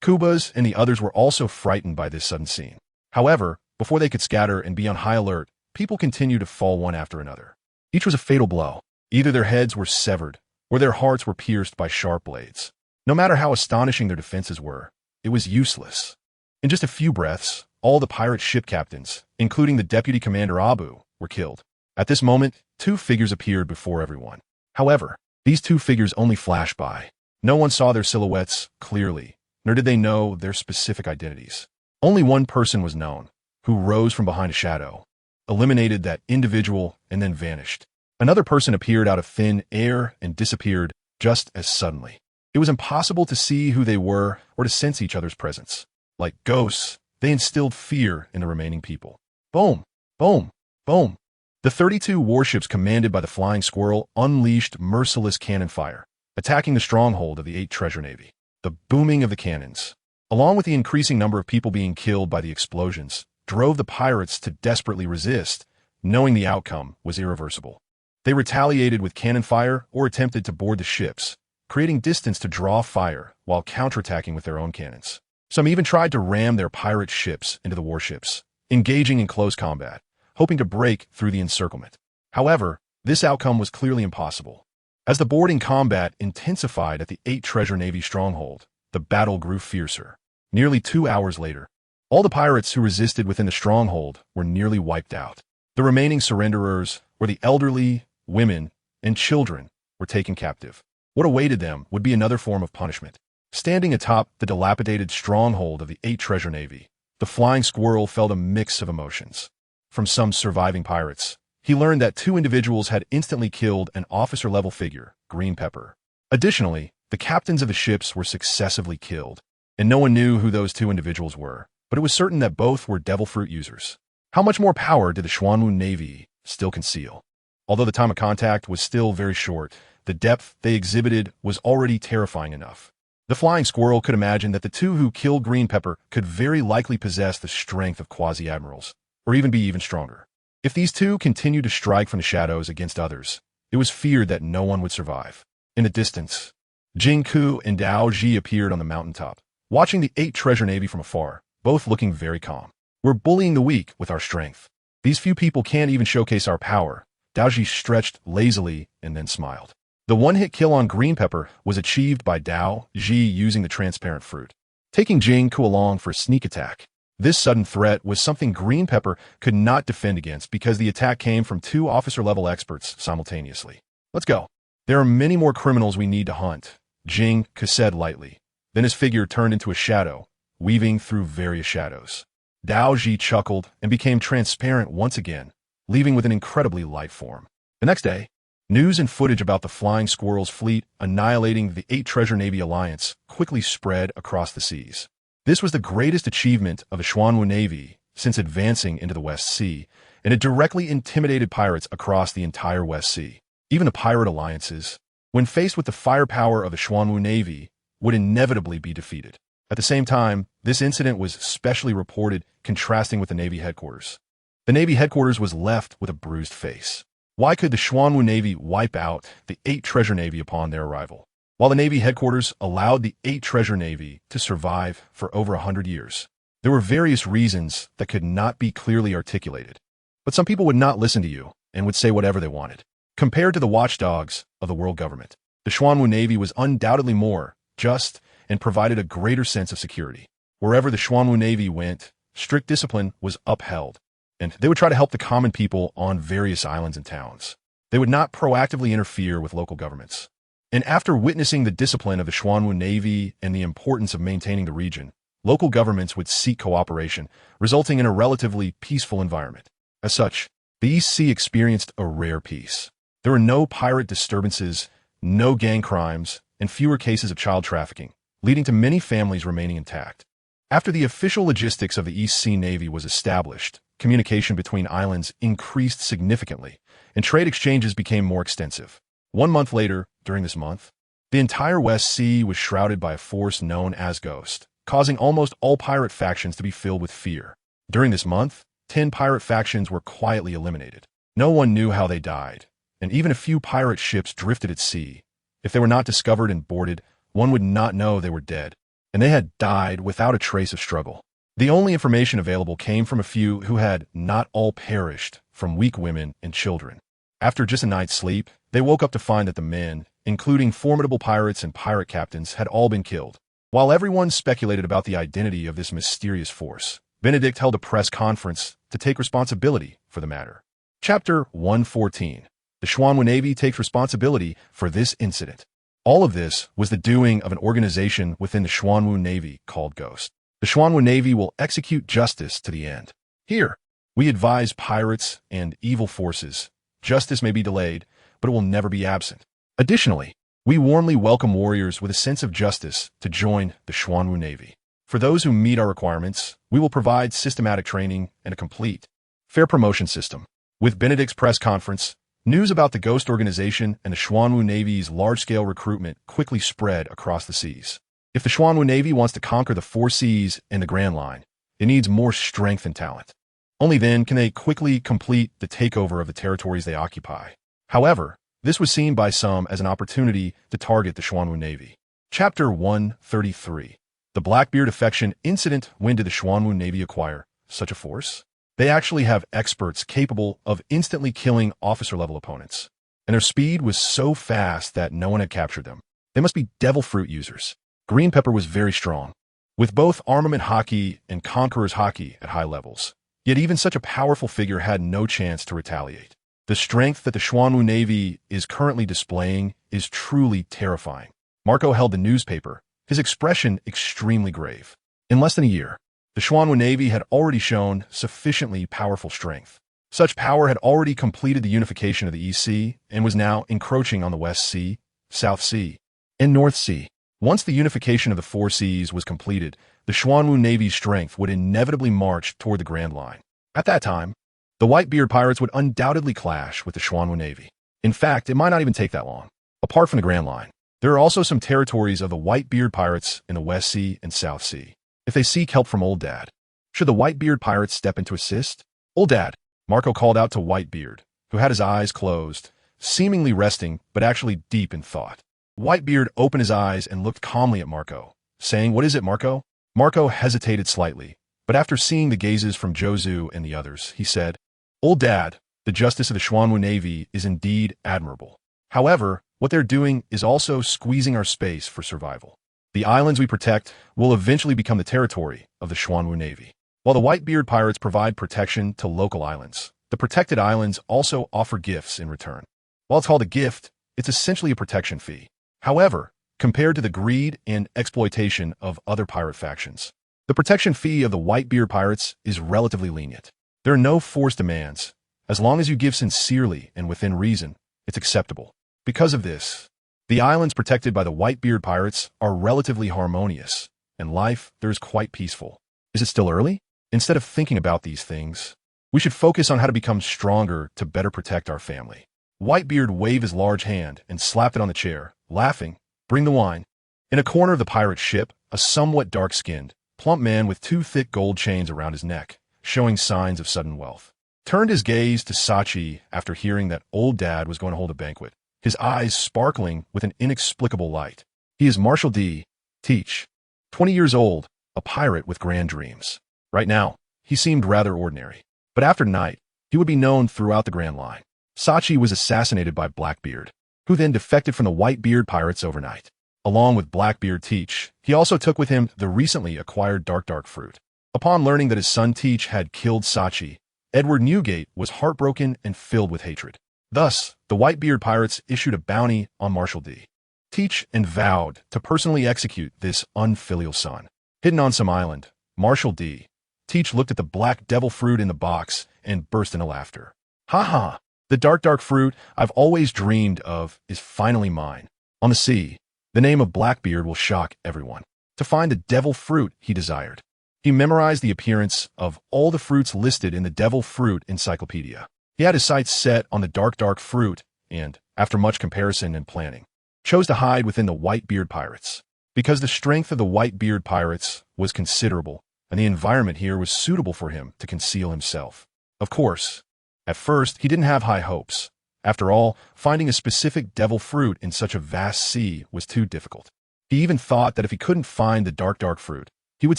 Kubas and the others were also frightened by this sudden scene. However, before they could scatter and be on high alert, people continued to fall one after another. Each was a fatal blow. Either their heads were severed, or their hearts were pierced by sharp blades. No matter how astonishing their defenses were, it was useless. In just a few breaths, all the pirate ship captains, including the deputy commander Abu, were killed. At this moment, 2 figures appeared before everyone. However, these 2 figures only flashed by. No one saw their silhouettes clearly, nor did they know their specific identities. Only one person was known, who rose from behind a shadow, eliminated that individual, and then vanished. Another person appeared out of thin air and disappeared just as suddenly. It was impossible to see who they were or to sense each other's presence. Like ghosts, they instilled fear in the remaining people. Boom! Boom! Boom! The 32 warships commanded by the Flying Squirrel unleashed merciless cannon fire, attacking the stronghold of the 8 Treasure Navy. The booming of the cannons, along with the increasing number of people being killed by the explosions, drove the pirates to desperately resist, knowing the outcome was irreversible. They retaliated with cannon fire or attempted to board the ships, creating distance to draw fire while counterattacking with their own cannons. Some even tried to ram their pirate ships into the warships, engaging in close combat, hoping to break through the encirclement. However, this outcome was clearly impossible. As the boarding combat intensified at the 8 Treasure Navy stronghold, the battle grew fiercer. Nearly 2 hours later, all the pirates who resisted within the stronghold were nearly wiped out. The remaining surrenderers were the elderly, women, and children were taken captive. What awaited them would be another form of punishment. Standing atop the dilapidated stronghold of the 8 Treasure Navy, the Flying Squirrel felt a mix of emotions. From some surviving pirates, he learned that 2 individuals had instantly killed an officer-level figure, Green Pepper. Additionally, the captains of the ships were successively killed, and no one knew who those 2 individuals were, but it was certain that both were devil fruit users. How much more power did the Xuanwu Navy still conceal? Although the time of contact was still very short, the depth they exhibited was already terrifying enough. The Flying Squirrel could imagine that the 2 who killed Green Pepper could very likely possess the strength of quasi-admirals, or even be even stronger. If these 2 continued to strike from the shadows against others, it was feared that no one would survive. In the distance, Jing Ku and Dao Ji appeared on the mountaintop, watching the 8 treasure navy from afar, both looking very calm. We're bullying the weak with our strength. These few people can't even showcase our power. Dao Ji stretched lazily and then smiled. The one-hit kill on Green Pepper was achieved by Dao Ji using the transparent fruit, taking Jing Ku along for a sneak attack. This sudden threat was something Green Pepper could not defend against because the attack came from 2 officer-level experts simultaneously. Let's go. There are many more criminals we need to hunt, Jing Ku said lightly. Then his figure turned into a shadow, weaving through various shadows. Dao Ji chuckled and became transparent once again, leaving with an incredibly light form. The next day, news and footage about the Flying Squirrels fleet annihilating the 8 Treasure Navy alliance quickly spread across the seas. This was the greatest achievement of the Xuanwu Navy since advancing into the West Sea, and it directly intimidated pirates across the entire West Sea. Even the pirate alliances, when faced with the firepower of the Xuanwu Navy, would inevitably be defeated. At the same time, this incident was specially reported, contrasting with the Navy headquarters. The Navy headquarters was left with a bruised face. Why could the Xuanwu Navy wipe out the 8 Treasure Navy upon their arrival, while the Navy headquarters allowed the 8 Treasure Navy to survive for over 100 years? There were various reasons that could not be clearly articulated, but some people would not listen to you and would say whatever they wanted. Compared to the watchdogs of the world government, the Xuanwu Navy was undoubtedly more just and provided a greater sense of security. Wherever the Xuanwu Navy went, strict discipline was upheld, and they would try to help the common people on various islands and towns. They would not proactively interfere with local governments. And after witnessing the discipline of the Xuanwu Navy and the importance of maintaining the region, local governments would seek cooperation, resulting in a relatively peaceful environment. As such, the East Sea experienced a rare peace. There were no pirate disturbances, no gang crimes, and fewer cases of child trafficking, leading to many families remaining intact. After the official logistics of the East Sea Navy was established, communication between islands increased significantly, and trade exchanges became more extensive. 1 month later, during this month, the entire West Sea was shrouded by a force known as Ghost, causing almost all pirate factions to be filled with fear. During this month, 10 pirate factions were quietly eliminated. No one knew how they died, and even a few pirate ships drifted at sea. If they were not discovered and boarded, one would not know they were dead, and they had died without a trace of struggle. The only information available came from a few who had not all perished from weak women and children. After just a night's sleep, they woke up to find that the men, including formidable pirates and pirate captains, had all been killed. While everyone speculated about the identity of this mysterious force, Benedict held a press conference to take responsibility for the matter. Chapter 114. The Xuanwu Navy takes responsibility for this incident. All of this was the doing of an organization within the Xuanwu Navy called Ghost. The Xuanwu Navy will execute justice to the end. Here, we advise pirates and evil forces. Justice may be delayed, but it will never be absent. Additionally, we warmly welcome warriors with a sense of justice to join the Xuanwu Navy. For those who meet our requirements, we will provide systematic training and a complete, fair promotion system. With Benedict's press conference, news about the Ghost organization and the Xuanwu Navy's large-scale recruitment quickly spread across the seas. If the Xuanwu Navy wants to conquer the 4 seas and the Grand Line, it needs more strength and talent. Only then can they quickly complete the takeover of the territories they occupy. However, this was seen by some as an opportunity to target the Xuanwu Navy. Chapter 133. The Blackbeard Affection Incident. When did the Xuanwu Navy acquire such a force? They actually have experts capable of instantly killing officer-level opponents, and their speed was so fast that no one had captured them. They must be devil fruit users. Green Pepper was very strong, with both armament hockey and conqueror's hockey at high levels. Yet even such a powerful figure had no chance to retaliate. The strength that the Xuanwu Navy is currently displaying is truly terrifying. Marco held the newspaper, his expression extremely grave. In less than a year, the Xuanwu Navy had already shown sufficiently powerful strength. Such power had already completed the unification of the East Sea and was now encroaching on the West Sea, South Sea, and North Sea. Once the unification of the 4 seas was completed, the Xuanwu Navy's strength would inevitably march toward the Grand Line. At that time, the Whitebeard pirates would undoubtedly clash with the Xuanwu Navy. In fact, it might not even take that long. Apart from the Grand Line, there are also some territories of the Whitebeard pirates in the West Sea and South Sea. If they seek help from Old Dad, should the Whitebeard pirates step in to assist? Old Dad, Marco called out to Whitebeard, who had his eyes closed, seemingly resting but actually deep in thought. Whitebeard opened his eyes and looked calmly at Marco, saying, "What is it, Marco?" Marco hesitated slightly, but after seeing the gazes from Zhou and the others, he said, "Old Dad, the justice of the Xuanwu Navy is indeed admirable. However, what they're doing is also squeezing our space for survival. The islands we protect will eventually become the territory of the Xuanwu Navy. While the Whitebeard pirates provide protection to local islands, the protected islands also offer gifts in return. While it's called a gift, it's essentially a protection fee. However, compared to the greed and exploitation of other pirate factions, the protection fee of the Whitebeard pirates is relatively lenient. There are no forced demands. As long as you give sincerely and within reason, it's acceptable. Because of this, the islands protected by the Whitebeard pirates are relatively harmonious, and life there is quite peaceful. Is it still early? Instead of thinking about these things, we should focus on how to become stronger to better protect our family." Whitebeard waved his large hand and slapped it on the chair, laughing. "Bring the wine." In a corner of the pirate ship, a somewhat dark-skinned, plump man with two thick gold chains around his neck, showing signs of sudden wealth, turned his gaze to Sachi after hearing that Old Dad was going to hold a banquet, his eyes sparkling with an inexplicable light. He is Marshal D. Teach, 20 years old, a pirate with grand dreams. Right now, he seemed rather ordinary, but after night, he would be known throughout the Grand Line. Sachi was assassinated by Blackbeard, who then defected from the Whitebeard pirates overnight. Along with Blackbeard Teach, he also took with him the recently acquired dark fruit. Upon learning that his son Teach had killed Sachi, Edward Newgate was heartbroken and filled with hatred. Thus, the Whitebeard pirates issued a bounty on Marshal D. Teach and vowed to personally execute this unfilial son. Hidden on some island, Marshal D. Teach looked at the black devil fruit in the box and burst into laughter. "Ha ha! The dark fruit I've always dreamed of is finally mine. On the sea, the name of Blackbeard will shock everyone. To find the devil fruit he desired." He memorized the appearance of all the fruits listed in the devil fruit encyclopedia. He had his sights set on the dark fruit and, after much comparison and planning, chose to hide within the Whitebeard pirates. Because the strength of the Whitebeard pirates was considerable, and the environment here was suitable for him to conceal himself. Of course, at first he didn't have high hopes. After all, finding a specific devil fruit in such a vast sea was too difficult. He even thought that if he couldn't find the dark fruit, he would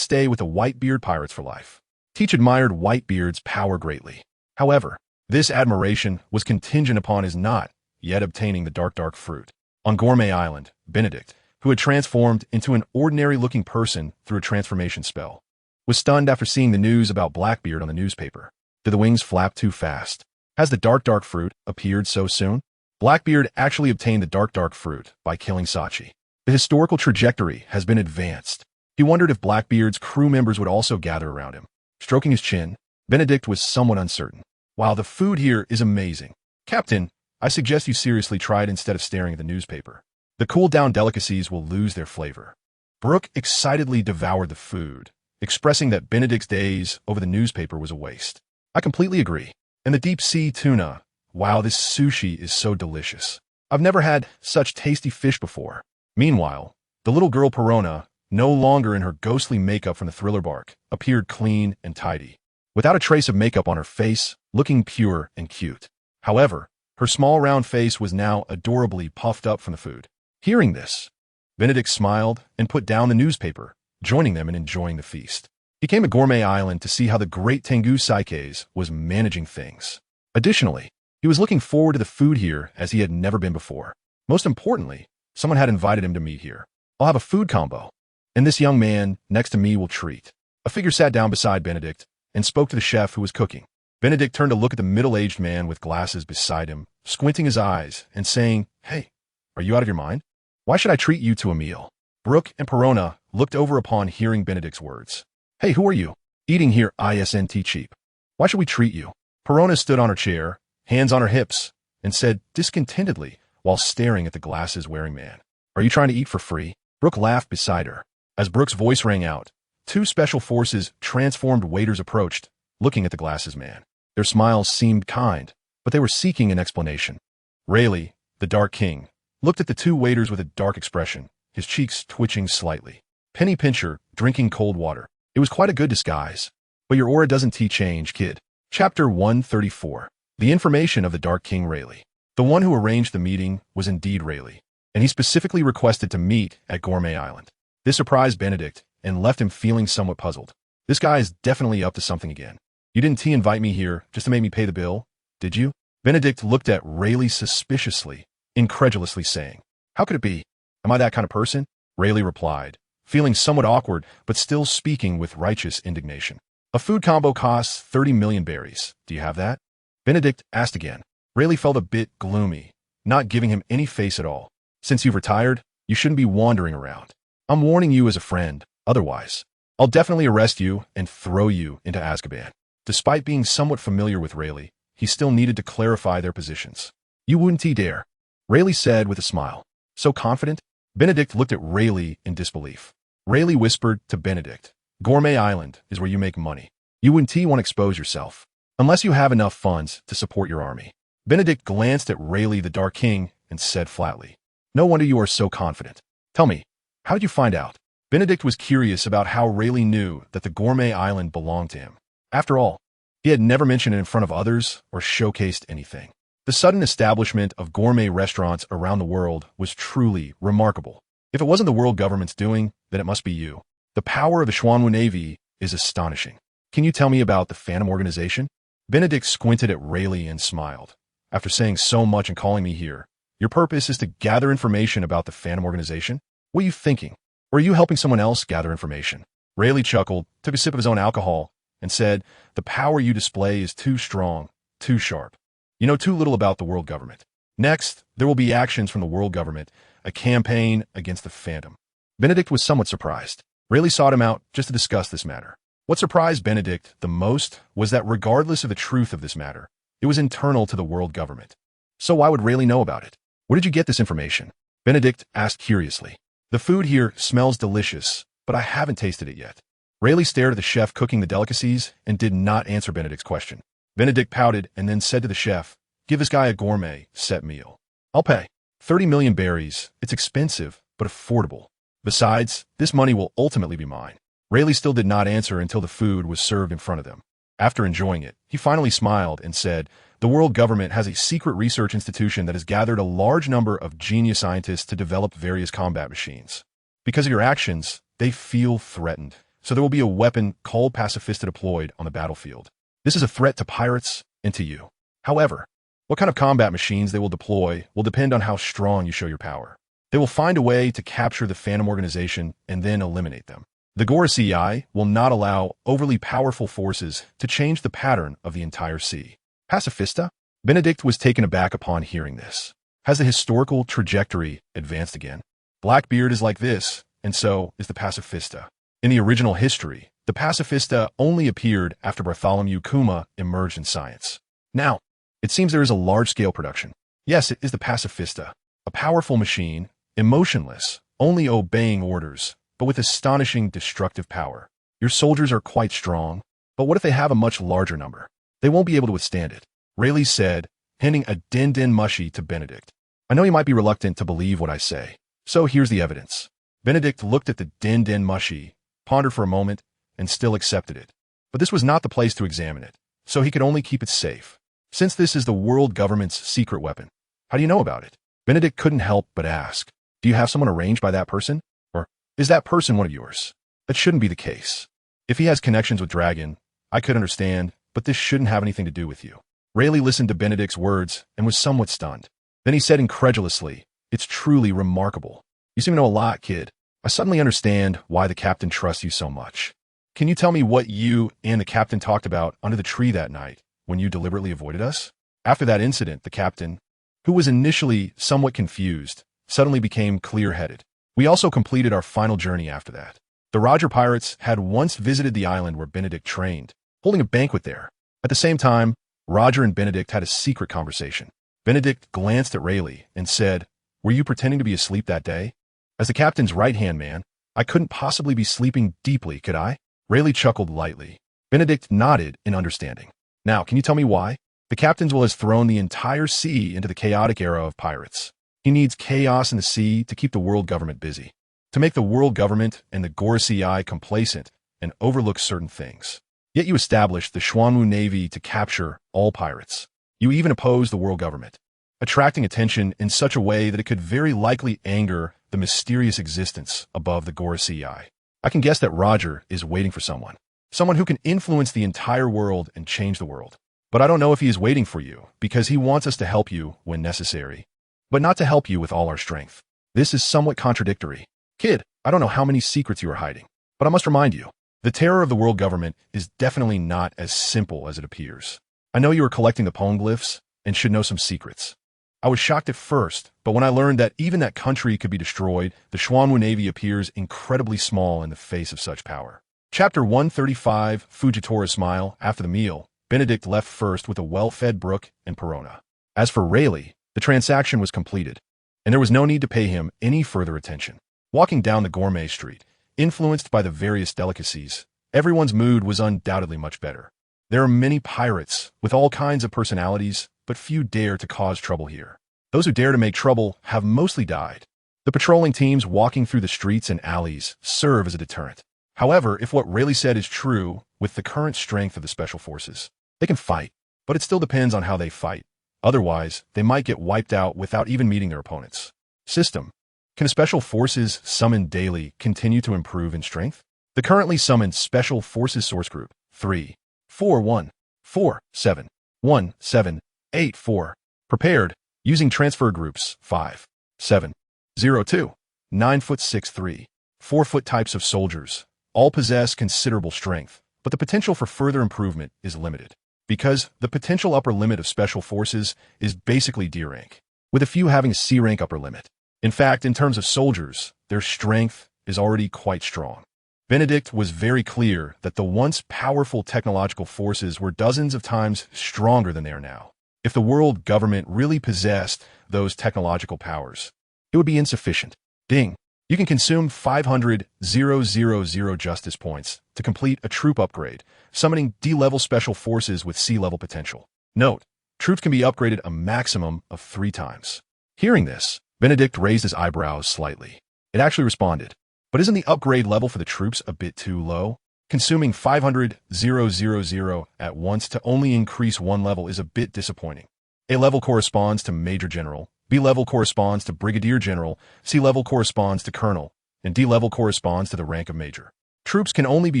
stay with the Whitebeard pirates for life. Teach admired Whitebeard's power greatly. However, this admiration was contingent upon his not yet obtaining the dark fruit. On Gourmet Island, Benedict, who had transformed into an ordinary-looking person through a transformation spell, was stunned after seeing the news about Blackbeard on the newspaper. Did the wings flap too fast? Has the dark fruit appeared so soon? Blackbeard actually obtained the dark fruit by killing Sachi. The historical trajectory has been advanced. He wondered if Blackbeard's crew members would also gather around him. Stroking his chin, Benedict was somewhat uncertain. "Wow, the food here is amazing. Captain, I suggest you seriously try it instead of staring at the newspaper. The cooled-down delicacies will lose their flavor." Brooke excitedly devoured the food, expressing that Benedict's days over the newspaper was a waste. "I completely agree. And the deep-sea tuna. Wow, this sushi is so delicious. I've never had such tasty fish before." Meanwhile, the little girl Perona, no longer in her ghostly makeup from the Thriller bark, appeared clean and tidy, without a trace of makeup on her face, looking pure and cute. However, her small round face was now adorably puffed up from the food. Hearing this, Benedict smiled and put down the newspaper, joining them in enjoying the feast. He came to Gourmet Island to see how the great Tengu Saikes was managing things. Additionally, he was looking forward to the food here as he had never been before. Most importantly, someone had invited him to meet here. "I'll have a food combo, and this young man next to me will treat." A figure sat down beside Benedict and spoke to the chef who was cooking. Benedict turned to look at the middle-aged man with glasses beside him, squinting his eyes and saying, "Hey, are you out of your mind? Why should I treat you to a meal?" Brooke and Perona looked over upon hearing Benedict's words. "Hey, who are you? Eating here isn't cheap. Why should we treat you?" Perona stood on her chair, hands on her hips, and said discontentedly while staring at the glasses-wearing man, "Are you trying to eat for free?" Brooke laughed beside her. As Brooke's voice rang out, two Special Forces transformed waiters approached, looking at the glasses man. Their smiles seemed kind, but they were seeking an explanation. Rayleigh, the Dark King, looked at the two waiters with a dark expression, his cheeks twitching slightly. "Penny Pincher, drinking cold water. It was quite a good disguise. But your aura doesn't change, kid." Chapter 134. The information of the Dark King Rayleigh. The one who arranged the meeting was indeed Rayleigh. and he specifically requested to meet at Gourmet Island. This surprised Benedict and left him feeling somewhat puzzled. This guy is definitely up to something again. You didn't invite me here just to make me pay the bill, did you? Benedict looked at Rayleigh suspiciously, incredulously saying, "How could it be? Am I that kind of person?" Rayleigh replied, feeling somewhat awkward but still speaking with righteous indignation. "A food combo costs 30 million berries. Do you have that?" Benedict asked again. Rayleigh felt a bit gloomy, not giving him any face at all. "Since you've retired, you shouldn't be wandering around. I'm warning you as a friend, otherwise I'll definitely arrest you and throw you into Azkaban." Despite being somewhat familiar with Rayleigh, he still needed to clarify their positions. "You wouldn't dare," Rayleigh said with a smile. "So confident?" Benedict looked at Rayleigh in disbelief. Rayleigh whispered to Benedict, "Gourmet Island is where you make money. You wouldn't want to expose yourself, unless you have enough funds to support your army." Benedict glanced at Rayleigh the Dark King and said flatly, "No wonder you are so confident. Tell me, how did you find out?" Benedict was curious about how Rayleigh knew that the Gourmet Island belonged to him. After all, he had never mentioned it in front of others or showcased anything. The sudden establishment of gourmet restaurants around the world was truly remarkable. If it wasn't the world government's doing, then it must be you. The power of the Xuanwu Navy is astonishing. Can you tell me about the Phantom Organization? Benedict squinted at Rayleigh and smiled. After saying so much and calling me here, your purpose is to gather information about the Phantom Organization? What are you thinking? Or are you helping someone else gather information? Rayleigh chuckled, took a sip of his own alcohol, and said, "The power you display is too strong, too sharp. You know too little about the world government. Next, there will be actions from the world government, a campaign against the Phantom." Benedict was somewhat surprised. Rayleigh sought him out just to discuss this matter. What surprised Benedict the most was that regardless of the truth of this matter, it was internal to the world government. So why would Rayleigh know about it? "Where did you get this information?" Benedict asked curiously. "The food here smells delicious, but I haven't tasted it yet." Rayleigh stared at the chef cooking the delicacies and did not answer Benedict's question. Benedict pouted and then said to the chef, "Give this guy a gourmet set meal. I'll pay. 30 million berries. It's expensive, but affordable. Besides, this money will ultimately be mine." Rayleigh still did not answer until the food was served in front of them. After enjoying it, he finally smiled and said, "The world government has a secret research institution that has gathered a large number of genius scientists to develop various combat machines. Because of your actions, they feel threatened. So there will be a weapon called Pacifista deployed on the battlefield. This is a threat to pirates and to you. However, what kind of combat machines they will deploy will depend on how strong you show your power. They will find a way to capture the Phantom Organization and then eliminate them. The Gorosei will not allow overly powerful forces to change the pattern of the entire sea." Pacifista? Benedict was taken aback upon hearing this. Has the historical trajectory advanced again? Blackbeard is like this, and so is the Pacifista. In the original history, the Pacifista only appeared after Bartholomew Kuma emerged in science. Now, it seems there is a large-scale production. Yes, it is the Pacifista, a powerful machine, emotionless, only obeying orders, but with astonishing destructive power. Your soldiers are quite strong, but what if they have a much larger number? They won't be able to withstand it. Rayleigh said, handing a din-din mushy to Benedict. "I know you might be reluctant to believe what I say, so here's the evidence." Benedict looked at the din-din mushy, pondered for a moment, and still accepted it. But this was not the place to examine it, so he could only keep it safe. "Since this is the world government's secret weapon, how do you know about it?" Benedict couldn't help but ask, "Do you have someone arranged by that person? Or is that person one of yours?" That shouldn't be the case. If he has connections with Dragon, I could understand, but this shouldn't have anything to do with you. Rayleigh listened to Benedict's words and was somewhat stunned. Then he said incredulously, "It's truly remarkable. You seem to know a lot, kid. I suddenly understand why the captain trusts you so much. Can you tell me what you and the captain talked about under the tree that night when you deliberately avoided us?" After that incident, the captain, who was initially somewhat confused, suddenly became clear-headed. "We also completed our final journey after that. The Roger pirates had once visited the island where Benedict trained, holding a banquet there. At the same time, Roger and Benedict had a secret conversation. Benedict glanced at Rayleigh and said, "Were you pretending to be asleep that day? As the captain's right-hand man, I couldn't possibly be sleeping deeply, could I?" Rayleigh chuckled lightly. Benedict nodded in understanding. "Now, can you tell me why? The captain's will has thrown the entire sea into the chaotic era of pirates. He needs chaos in the sea to keep the world government busy, to make the world government and the Gorosei complacent and overlook certain things. Yet you established the Xuanwu Navy to capture all pirates. You even oppose the world government. attracting attention in such a way that it could very likely anger the mysterious existence above the Gorosei. I can guess that Roger is waiting for someone. Someone who can influence the entire world and change the world. But I don't know if he is waiting for you, because he wants us to help you when necessary, but not to help you with all our strength. This is somewhat contradictory. Kid, I don't know how many secrets you are hiding, but I must remind you, the terror of the world government is definitely not as simple as it appears. I know you are collecting the poneglyphs and should know some secrets. I was shocked at first, but when I learned that even that country could be destroyed, the Xuanwu Navy appears incredibly small in the face of such power. Chapter 135, Fujitora Smile. After the meal, Benedict left first with a well-fed Brook and Perona. As for Rayleigh, the transaction was completed, and there was no need to pay him any further attention. Walking down the gourmet street, influenced by the various delicacies, everyone's mood was undoubtedly much better. There are many pirates with all kinds of personalities, but few dare to cause trouble here. Those who dare to make trouble have mostly died. The patrolling teams walking through the streets and alleys serve as a deterrent. However, if what Rayleigh said is true, with the current strength of the special forces, they can fight, but it still depends on how they fight. Otherwise, they might get wiped out without even meeting their opponents. System. Can the special forces summoned daily continue to improve in strength? The currently summoned Special Forces Source Group 3, 4, 1, 4, 7, 1, 7, 8, 4. Prepared, using transfer groups 5, 7, 0, 2, 9 foot 6, 3, 4 foot types of soldiers. All possess considerable strength, but the potential for further improvement is limited, because the potential upper limit of special forces is basically D rank, with a few having a C rank upper limit. In fact, in terms of soldiers, their strength is already quite strong. Benedict was very clear that the once powerful technological forces were dozens of times stronger than they are now. If the world government really possessed those technological powers, it would be insufficient. Ding. You can consume 500,000 justice points to complete a troop upgrade, summoning D-level special forces with C-level potential. Note, troops can be upgraded a maximum of 3 times. Hearing this, Benedict raised his eyebrows slightly. It actually responded, but isn't the upgrade level for the troops a bit too low? Consuming 500,000 at once to only increase 1 level is a bit disappointing. A level corresponds to Major General, B level corresponds to Brigadier General, C level corresponds to Colonel, and D level corresponds to the rank of Major. Troops can only be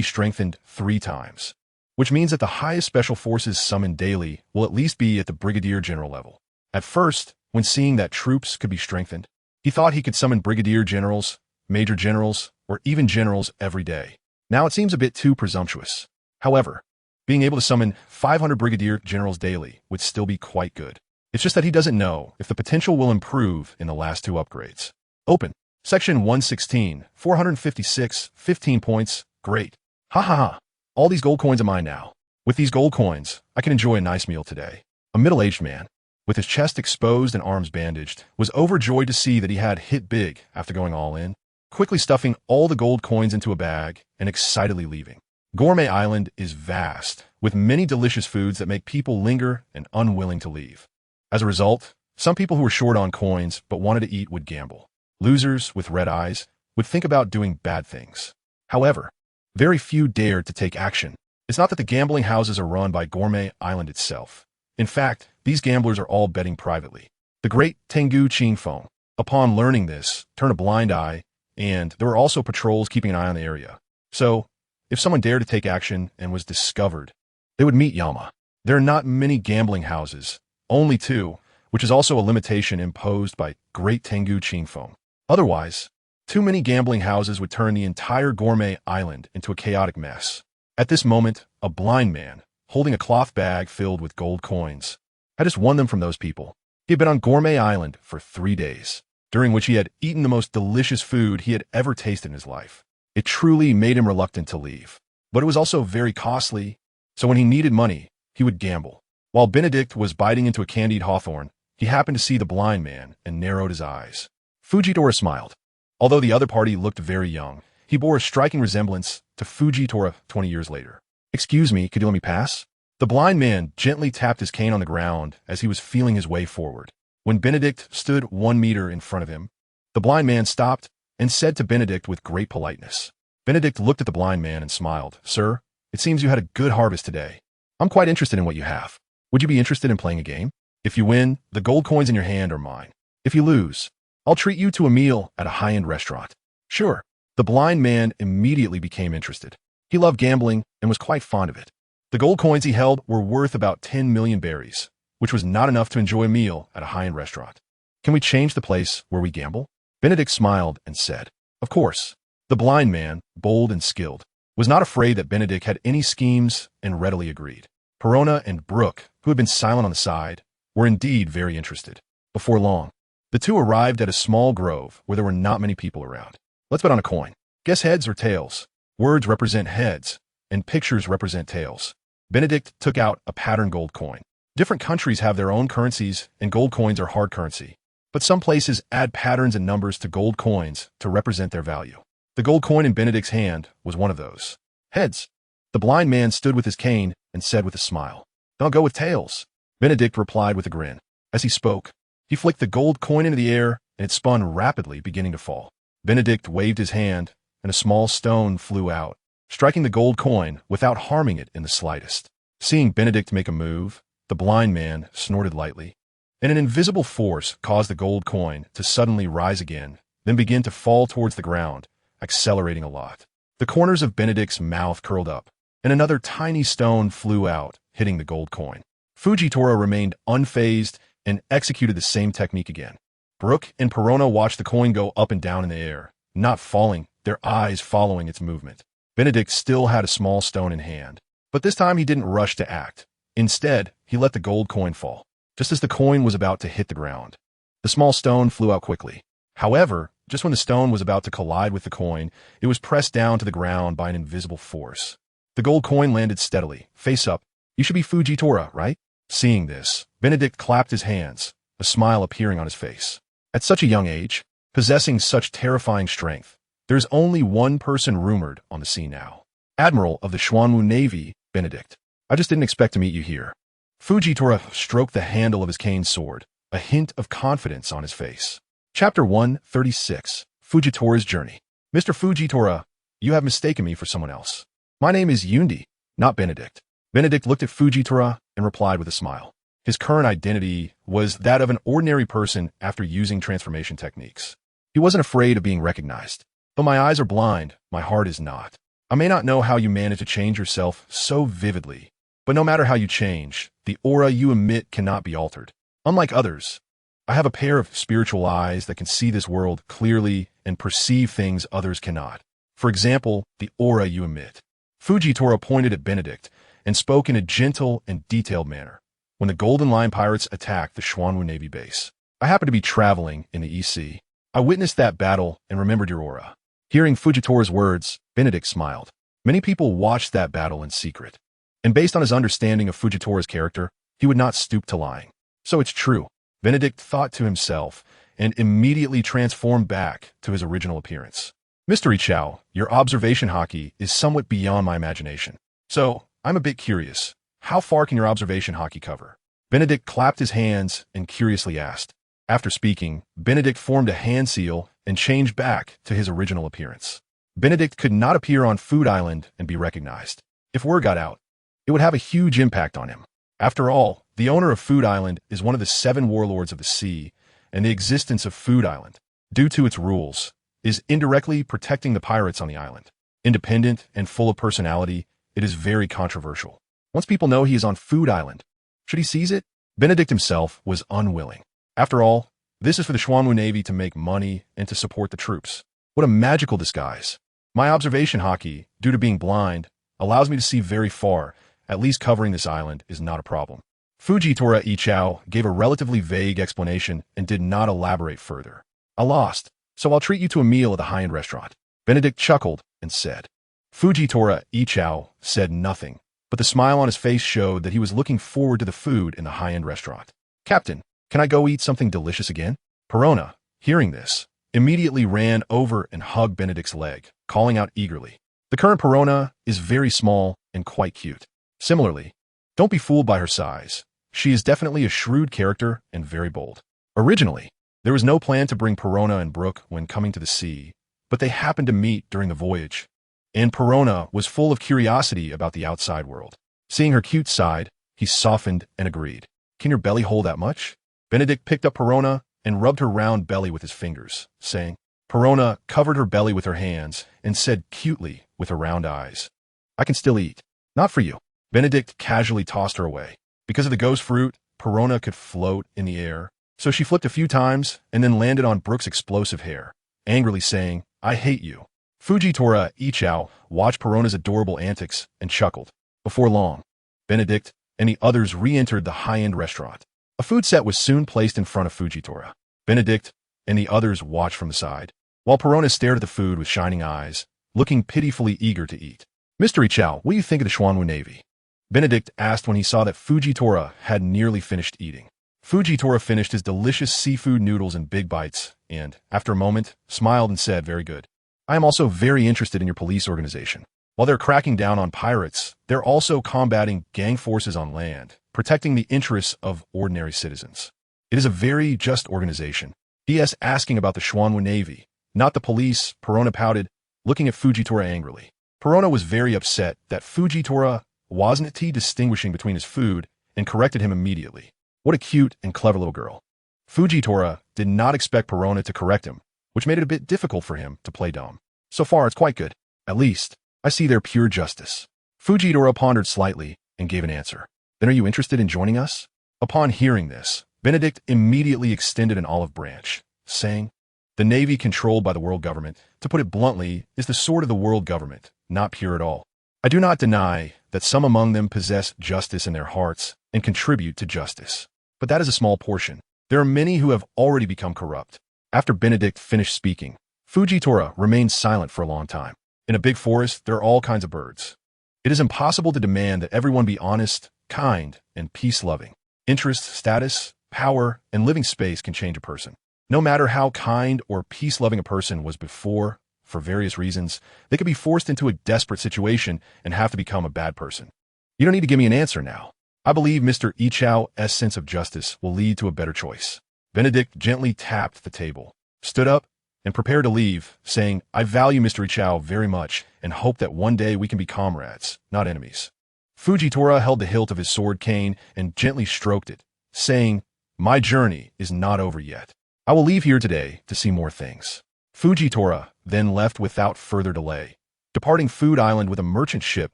strengthened 3 times, which means that the highest special forces summoned daily will at least be at the Brigadier General level. At first, when seeing that troops could be strengthened, he thought he could summon Brigadier Generals, Major Generals, or even Generals every day. Now it seems a bit too presumptuous. However, being able to summon 500 Brigadier Generals daily would still be quite good. It's just that he doesn't know if the potential will improve in the last 2 upgrades. Open. Section 116, 456, 15 points. Great. Ha ha ha. All these gold coins are mine now. With these gold coins, I can enjoy a nice meal today. A middle-aged man, with his chest exposed and arms bandaged, was overjoyed to see that he had hit big after going all in, quickly stuffing all the gold coins into a bag and excitedly leaving. Gourmet Island is vast, with many delicious foods that make people linger and unwilling to leave. As a result, some people who were short on coins but wanted to eat would gamble. Losers with red eyes would think about doing bad things. However, very few dared to take action. It's not that the gambling houses are run by Gourmet Island itself. In fact, these gamblers are all betting privately. The great Tengu Qingfeng, upon learning this, turned a blind eye, and there were also patrols keeping an eye on the area. So, if someone dared to take action and was discovered, they would meet Yama. There are not many gambling houses, only 2, which is also a limitation imposed by Great Tengu Qingfeng. Otherwise, too many gambling houses would turn the entire Gourmet Island into a chaotic mess. At this moment, a blind man, holding a cloth bag filled with gold coins, had just won them from those people. He had been on Gourmet Island for 3 days, during which he had eaten the most delicious food he had ever tasted in his life. It truly made him reluctant to leave, but it was also very costly, so when he needed money, he would gamble. While Benedict was biting into a candied hawthorn, he happened to see the blind man and narrowed his eyes. Fujitora smiled. Although the other party looked very young, he bore a striking resemblance to Fujitora 20 years later. "Excuse me, could you let me pass?" The blind man gently tapped his cane on the ground as he was feeling his way forward. When Benedict stood 1 meter in front of him, the blind man stopped and said to Benedict with great politeness. Benedict looked at the blind man and smiled. "Sir, it seems you had a good harvest today. I'm quite interested in what you have. Would you be interested in playing a game?" If you win, the gold coins in your hand are mine. If you lose, I'll treat you to a meal at a high-end restaurant. Sure. The blind man immediately became interested. He loved gambling and was quite fond of it. The gold coins he held were worth about 10 million berries, which was not enough to enjoy a meal at a high-end restaurant. Can we change the place where we gamble? Benedict smiled and said, Of course. The blind man, bold and skilled, was not afraid that Benedict had any schemes and readily agreed. Perona and Brooke, who had been silent on the side, were indeed very interested. Before long, the two arrived at a small grove where there were not many people around. Let's bet on a coin. Guess heads or tails. Words represent heads, and pictures represent tails. Benedict took out a patterned gold coin. Different countries have their own currencies, and gold coins are hard currency. But some places add patterns and numbers to gold coins to represent their value. The gold coin in Benedict's hand was one of those. Heads. The blind man stood with his cane and said with a smile, I'll go with tails. Benedict replied with a grin. As he spoke, he flicked the gold coin into the air, and it spun rapidly, beginning to fall. Benedict waved his hand, and a small stone flew out, striking the gold coin without harming it in the slightest. Seeing Benedict make a move, the blind man snorted lightly, and an invisible force caused the gold coin to suddenly rise again, then begin to fall towards the ground, accelerating a lot. The corners of Benedict's mouth curled up, and another tiny stone flew out, hitting the gold coin. Fujitora remained unfazed and executed the same technique again. Brooke and Perona watched the coin go up and down in the air, not falling, their eyes following its movement. Benedict still had a small stone in hand, but this time he didn't rush to act. Instead, he let the gold coin fall. Just as the coin was about to hit the ground, the small stone flew out quickly. However, just when the stone was about to collide with the coin, it was pressed down to the ground by an invisible force. The gold coin landed steadily, face up. You should be Fujitora, right? Seeing this, Benedict clapped his hands, a smile appearing on his face. At such a young age, possessing such terrifying strength, there is only one person rumored on the scene now. Admiral of the Xuanwu Navy, Benedict. I just didn't expect to meet you here. Fujitora stroked the handle of his cane sword, a hint of confidence on his face. Chapter 136, Fujitora's Journey. Mr. Fujitora, you have mistaken me for someone else. My name is Yundi, not Benedict. Benedict looked at Fujitora and replied with a smile. His current identity was that of an ordinary person after using transformation techniques. He wasn't afraid of being recognized. Though my eyes are blind, my heart is not. I may not know how you manage to change yourself so vividly, but no matter how you change, the aura you emit cannot be altered. Unlike others, I have a pair of spiritual eyes that can see this world clearly and perceive things others cannot. For example, the aura you emit. Fujitora pointed at Benedict and spoke in a gentle and detailed manner. When the Golden Lion pirates attacked the Xuanwu Navy base, I happened to be traveling in the EC. I witnessed that battle and remembered your aura. Hearing Fujitora's words, Benedict smiled. Many people watched that battle in secret, and based on his understanding of Fujitora's character, he would not stoop to lying. So it's true. Benedict thought to himself and immediately transformed back to his original appearance. Mystery Chow, your observation hockey is somewhat beyond my imagination. So, I'm a bit curious. How far can your observation hockey cover? Benedict clapped his hands and curiously asked. After speaking, Benedict formed a hand seal and changed back to his original appearance. Benedict could not appear on Food Island and be recognized. If word got out, it would have a huge impact on him. After all, the owner of Food Island is one of the 7 warlords of the sea, and the existence of Food Island, due to its rules, is indirectly protecting the pirates on the island. Independent and full of personality, it is very controversial. Once people know he is on Food Island, should he seize it? Benedict himself was unwilling. After all, this is for the Xuanwu Navy to make money and to support the troops. What a magical disguise. My observation hockey, due to being blind, allows me to see very far. At least covering this island is not a problem. Fujitora Ichao gave a relatively vague explanation and did not elaborate further. I lost, so I'll treat you to a meal at a high-end restaurant. Benedict chuckled and said. Fujitora Ichao said nothing, but the smile on his face showed that he was looking forward to the food in the high-end restaurant. Captain, can I go eat something delicious again? Perona, hearing this, immediately ran over and hugged Benedict's leg, calling out eagerly. The current Perona is very small and quite cute. Similarly, don't be fooled by her size. She is definitely a shrewd character and very bold. Originally, there was no plan to bring Perona and Brooke when coming to the sea, but they happened to meet during the voyage, and Perona was full of curiosity about the outside world. Seeing her cute side, he softened and agreed. Can your belly hold that much? Benedict picked up Perona and rubbed her round belly with his fingers, saying, Perona covered her belly with her hands and said cutely with her round eyes, I can still eat. Not for you. Benedict casually tossed her away. Because of the ghost fruit, Perona could float in the air, so she flipped a few times and then landed on Brooke's explosive hair, angrily saying, I hate you. Fujitora Ichao watched Perona's adorable antics and chuckled. Before long, Benedict and the others re-entered the high-end restaurant. A food set was soon placed in front of Fujitora. Benedict and the others watched from the side, while Perona stared at the food with shining eyes, looking pitifully eager to eat. Mr. Ichao, what do you think of the Xuanwu Navy? Benedict asked when he saw that Fujitora had nearly finished eating. Fujitora finished his delicious seafood noodles in big bites and, after a moment, smiled and said, very good. I am also very interested in your police organization. While they're cracking down on pirates, they're also combating gang forces on land, protecting the interests of ordinary citizens. It is a very just organization. P.S. asking about the Xuanwu Navy, not the police, Perona pouted, looking at Fujitora angrily. Perona was very upset that Fujitora wasn't distinguishing between his food and corrected him immediately. What a cute and clever little girl. Fujitora did not expect Perona to correct him, which made it a bit difficult for him to play dumb. So far, it's quite good. At least, I see their pure justice. Fujitora pondered slightly and gave an answer. Then are you interested in joining us? Upon hearing this, Benedict immediately extended an olive branch, saying, the Navy controlled by the world government, to put it bluntly, is the sword of the world government, not pure at all. I do not deny that some among them possess justice in their hearts and contribute to justice. But that is a small portion. There are many who have already become corrupt. After Benedict finished speaking, Fujitora remained silent for a long time. In a big forest, there are all kinds of birds. It is impossible to demand that everyone be honest, kind, and peace-loving. Interest, status, power, and living space can change a person. No matter how kind or peace-loving a person was before, for various reasons, they could be forced into a desperate situation and have to become a bad person. You don't need to give me an answer now. I believe Mr. Ichao's sense of justice will lead to a better choice. Benedict gently tapped the table, stood up, and prepared to leave, saying, I value Mr. Ichao very much and hope that one day we can be comrades, not enemies. Fujitora held the hilt of his sword cane and gently stroked it, saying, my journey is not over yet. I will leave here today to see more things. Fujitora then left without further delay, departing Food Island with a merchant ship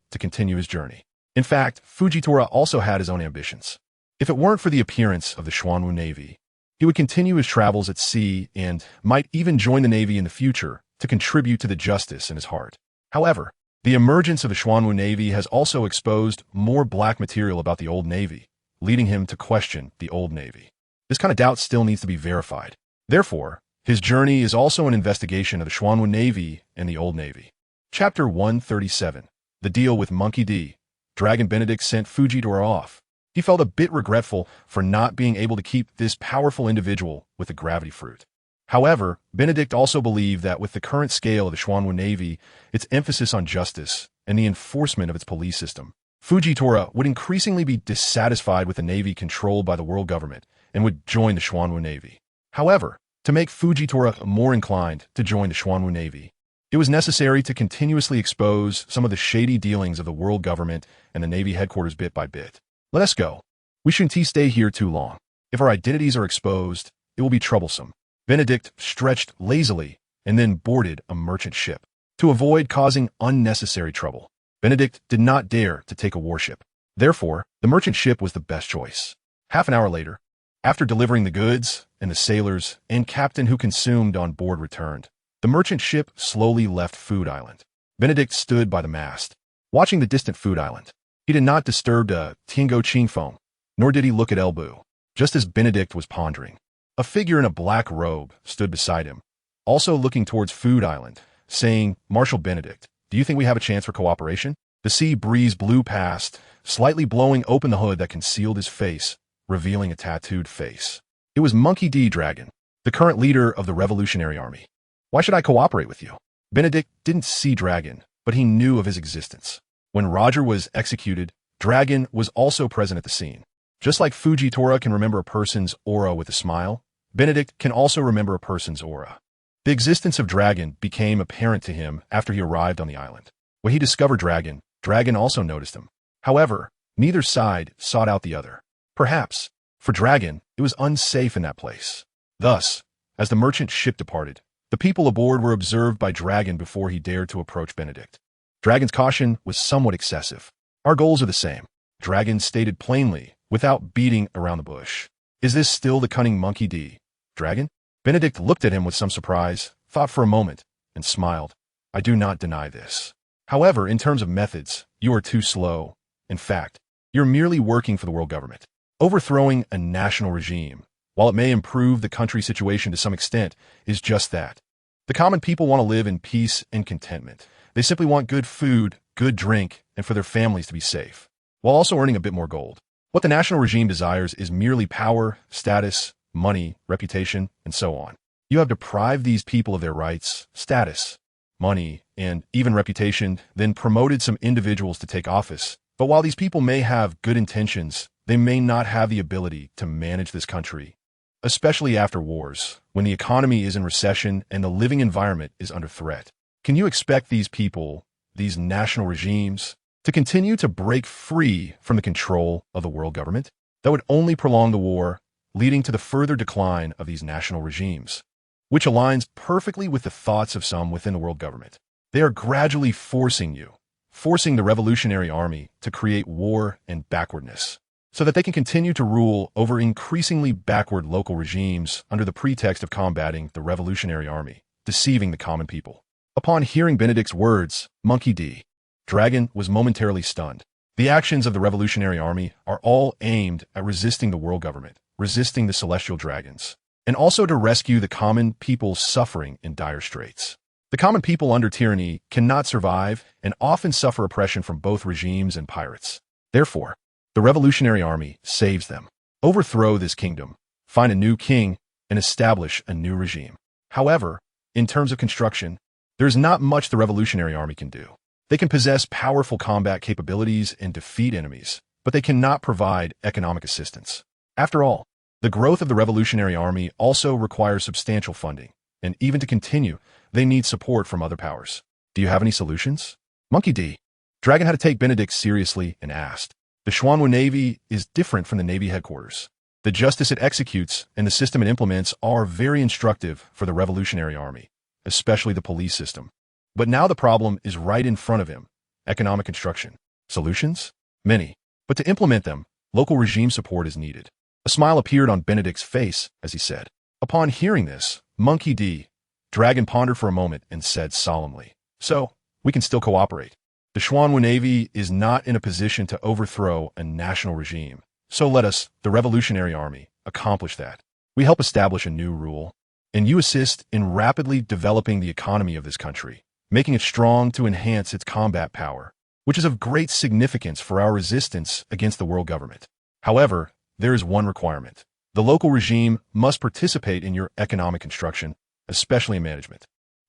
to continue his journey. In fact, Fujitora also had his own ambitions. If it weren't for the appearance of the Xuanwu Navy, he would continue his travels at sea and might even join the Navy in the future to contribute to the justice in his heart. However, the emergence of the Xuanwu Navy has also exposed more black material about the Old Navy, leading him to question the Old Navy. This kind of doubt still needs to be verified. Therefore, his journey is also an investigation of the Xuanwu Navy and the Old Navy. Chapter 137. The Deal with Monkey D. Dragon Benedict sent Fujitora off. He felt a bit regretful for not being able to keep this powerful individual with the gravity fruit. However, Benedict also believed that with the current scale of the Xuanwu Navy, its emphasis on justice, and the enforcement of its police system, Fujitora would increasingly be dissatisfied with the Navy controlled by the world government and would join the Xuanwu Navy. However, to make Fujitora more inclined to join the Xuanwu Navy, it was necessary to continuously expose some of the shady dealings of the world government and the Navy headquarters bit by bit. Let us go. We shouldn't stay here too long. If our identities are exposed, it will be troublesome. Benedict stretched lazily and then boarded a merchant ship. To avoid causing unnecessary trouble, Benedict did not dare to take a warship. Therefore, the merchant ship was the best choice. Half an hour later, after delivering the goods, and the sailors and captain who consumed on board returned, the merchant ship slowly left Food Island. Benedict stood by the mast, watching the distant Food Island. He did not disturb Tingo Chingfeng, nor did he look at Elbu. Just as Benedict was pondering, a figure in a black robe stood beside him, also looking towards Food Island, saying, Marshal Benedict, do you think we have a chance for cooperation? The sea breeze blew past, slightly blowing open the hood that concealed his face, revealing a tattooed face. It was Monkey D. Dragon, the current leader of the Revolutionary Army. Why should I cooperate with you? Benedict didn't see Dragon, but he knew of his existence. When Roger was executed, Dragon was also present at the scene. Just like Fujitora can remember a person's aura with a smile, Benedict can also remember a person's aura. The existence of Dragon became apparent to him after he arrived on the island. When he discovered Dragon, Dragon also noticed him. However, neither side sought out the other. Perhaps, For Dragon, it was unsafe in that place. Thus, as the merchant ship departed, the people aboard were observed by Dragon before he dared to approach Benedict. Dragon's caution was somewhat excessive. Our goals are the same, Dragon stated plainly, without beating around the bush. Is this still the cunning monkey D, Dragon? Benedict looked at him with some surprise, thought for a moment, and smiled. I do not deny this. However, in terms of methods, you are too slow. In fact, you're merely working for the world government. Overthrowing a national regime, while it may improve the country's situation to some extent, is just that. The common people want to live in peace and contentment. They simply want good food, good drink, and for their families to be safe, while also earning a bit more gold. What the national regime desires is merely power, status, money, reputation, and so on. You have deprived these people of their rights, status, money, and even reputation, then promoted some individuals to take office. But while these people may have good intentions, they may not have the ability to manage this country, especially after wars, when the economy is in recession and the living environment is under threat. Can you expect these people, these national regimes, to continue to break free from the control of the world government? That would only prolong the war, leading to the further decline of these national regimes, which aligns perfectly with the thoughts of some within the world government. They are gradually forcing the revolutionary army to create war and backwardness, so that they can continue to rule over increasingly backward local regimes under the pretext of combating the revolutionary army, deceiving the common people. Upon hearing Benedict's words, Monkey D. Dragon was momentarily stunned. The actions of the revolutionary army are all aimed at resisting the world government, resisting the celestial dragons, and also to rescue the common people suffering in dire straits. The common people under tyranny cannot survive and often suffer oppression from both regimes and pirates. Therefore, the revolutionary army saves them. Overthrow this kingdom, find a new king, and establish a new regime. However, in terms of construction, there is not much the revolutionary army can do. They can possess powerful combat capabilities and defeat enemies, but they cannot provide economic assistance. After all, the growth of the revolutionary army also requires substantial funding, and even to continue, they need support from other powers. Do you have any solutions? Monkey D. Dragon had to take Benedict seriously and asked. The Xuanwu Navy is different from the Navy headquarters. The justice it executes and the system it implements are very instructive for the revolutionary army, especially the police system. But now the problem is right in front of him. Economic construction. Solutions? Many. But to implement them, local regime support is needed. A smile appeared on Benedict's face as he said. Upon hearing this, Monkey D. Dragon pondered for a moment and said solemnly, so, we can still cooperate. The Xuanwu Navy is not in a position to overthrow a national regime. So let us, the Revolutionary Army, accomplish that. We help establish a new rule, and you assist in rapidly developing the economy of this country, making it strong to enhance its combat power, which is of great significance for our resistance against the world government. However, there is one requirement. The local regime must participate in your economic construction, especially in management.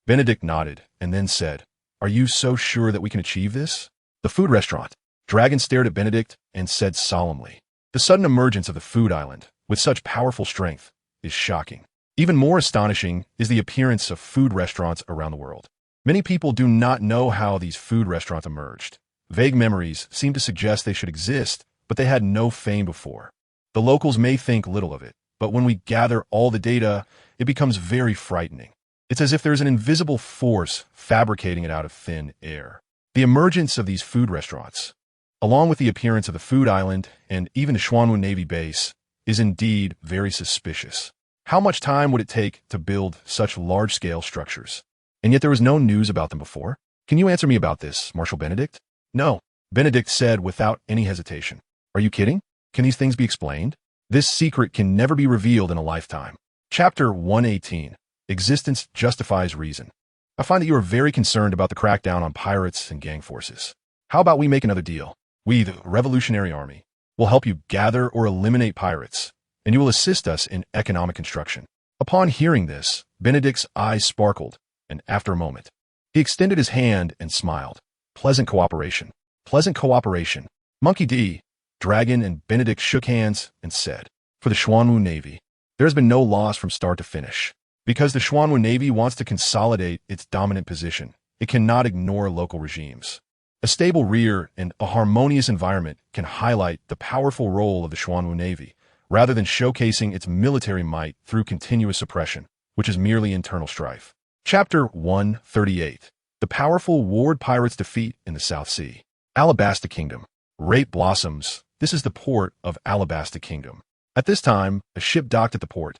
Benedict nodded and then said, are you so sure that we can achieve this? The food restaurant. Dragon stared at Benedict and said solemnly, the sudden emergence of the food island, with such powerful strength, is shocking. Even more astonishing is the appearance of food restaurants around the world. Many people do not know how these food restaurants emerged. Vague memories seem to suggest they should exist, but they had no fame before. The locals may think little of it, but when we gather all the data, it becomes very frightening. It's as if there's an invisible force fabricating it out of thin air. The emergence of these food restaurants, along with the appearance of the food island and even the Xuanwu Navy base, is indeed very suspicious. How much time would it take to build such large-scale structures? And yet there was no news about them before. Can you answer me about this, Marshal Benedict? No, Benedict said without any hesitation. Are you kidding? Can these things be explained? This secret can never be revealed in a lifetime. Chapter 118. Existence Justifies Reason. I find that you are very concerned about the crackdown on pirates and gang forces. How about we make another deal? We, the Revolutionary Army, will help you gather or eliminate pirates, and you will assist us in economic construction. Upon hearing this, Benedict's eyes sparkled, and after a moment, he extended his hand and smiled. Pleasant cooperation. Pleasant cooperation. Monkey D., Dragon, and Benedict shook hands and said, for the Xuanwu Navy, there has been no loss from start to finish. Because the Xuanwu Navy wants to consolidate its dominant position, it cannot ignore local regimes. A stable rear and a harmonious environment can highlight the powerful role of the Xuanwu Navy, rather than showcasing its military might through continuous suppression, which is merely internal strife. Chapter 138. The Powerful Ward Pirates Defeat in the South Sea. Alabasta Kingdom. Rape blossoms. This is the port of Alabasta Kingdom. At this time, a ship docked at the port,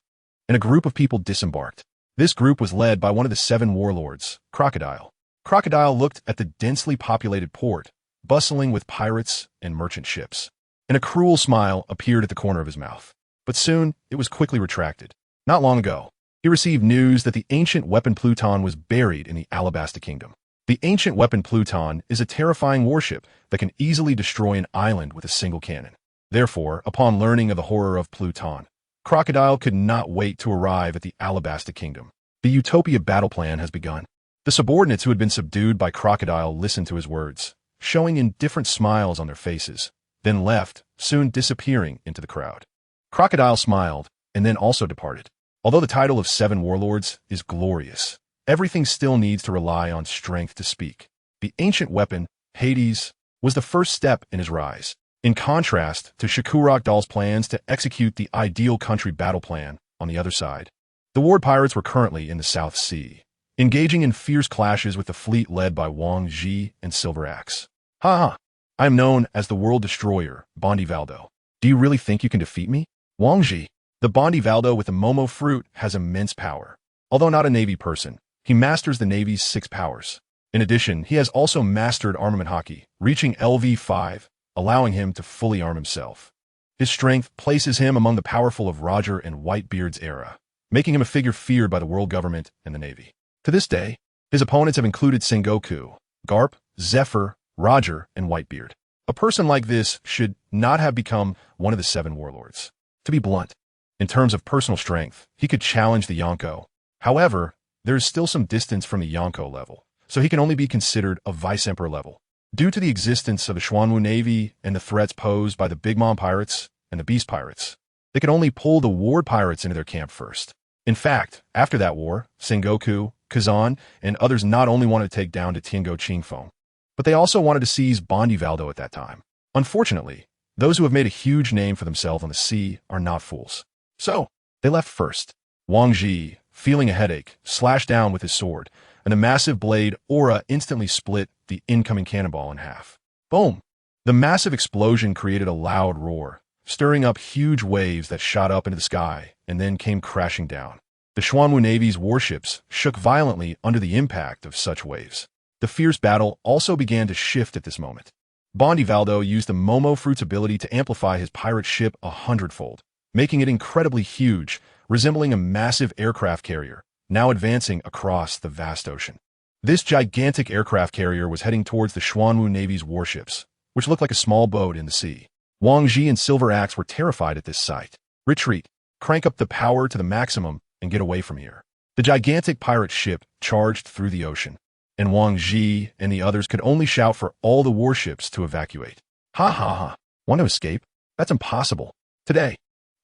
and a group of people disembarked. This group was led by one of the 7 warlords, Crocodile. Crocodile looked at the densely populated port, bustling with pirates and merchant ships, and a cruel smile appeared at the corner of his mouth. But soon, it was quickly retracted. Not long ago, he received news that the ancient weapon Pluton was buried in the Alabasta Kingdom. The ancient weapon Pluton is a terrifying warship that can easily destroy an island with a single cannon. Therefore, upon learning of the horror of Pluton, Crocodile could not wait to arrive at the Alabasta Kingdom. The Utopia battle plan has begun. The subordinates who had been subdued by Crocodile listened to his words, showing indifferent smiles on their faces, then left, soon disappearing into the crowd. Crocodile smiled, and then also departed. Although the title of 7 warlords is glorious, everything still needs to rely on strength to speak. The ancient weapon, Hades, was the first step in his rise. In contrast to Shakurok plans to execute the ideal country battle plan on the other side, the Ward Pirates were currently in the South Sea, engaging in fierce clashes with the fleet led by Wang Ji and Silver Axe. Ha! I am known as the World Destroyer, Bondi Valdo. Do you really think you can defeat me? Wang Ji. The Bondi Valdo with the Momo fruit has immense power. Although not a Navy person, he masters the Navy's 6 powers. In addition, he has also mastered armament hockey, reaching LV5, allowing him to fully arm himself. His strength places him among the powerful of Roger and Whitebeard's era, making him a figure feared by the world government and the Navy. To this day, his opponents have included Sengoku, Garp, Zephyr, Roger, and Whitebeard. A person like this should not have become one of the 7 warlords. To be blunt, in terms of personal strength, he could challenge the Yonko. However, there is still some distance from the Yonko level, so he can only be considered a Vice-Emperor level. Due to the existence of the Xuanwu Navy and the threats posed by the Big Mom Pirates and the Beast Pirates, they could only pull the Ward Pirates into their camp first. In fact, after that war, Sengoku, Kazan, and others not only wanted to take down the Tiango Qingfeng, but they also wanted to seize Bondi Valdo at that time. Unfortunately, those who have made a huge name for themselves on the sea are not fools. So, they left first. Wang Ji, feeling a headache, slashed down with his sword, and the massive blade aura instantly split the incoming cannonball in half. Boom! The massive explosion created a loud roar, stirring up huge waves that shot up into the sky and then came crashing down. The Xuanwu Navy's warships shook violently under the impact of such waves. The fierce battle also began to shift at this moment. Bondi Valdo used the Momo Fruit's ability to amplify his pirate ship 100-fold, making it incredibly huge, resembling a massive aircraft carrier, now advancing across the vast ocean. This gigantic aircraft carrier was heading towards the Xuanwu Navy's warships, which looked like a small boat in the sea. Wang Ji and Silver Axe were terrified at this sight. Retreat, crank up the power to the maximum, and get away from here. The gigantic pirate ship charged through the ocean, and Wang Ji and the others could only shout for all the warships to evacuate. Ha ha ha. Want to escape? That's impossible. Today,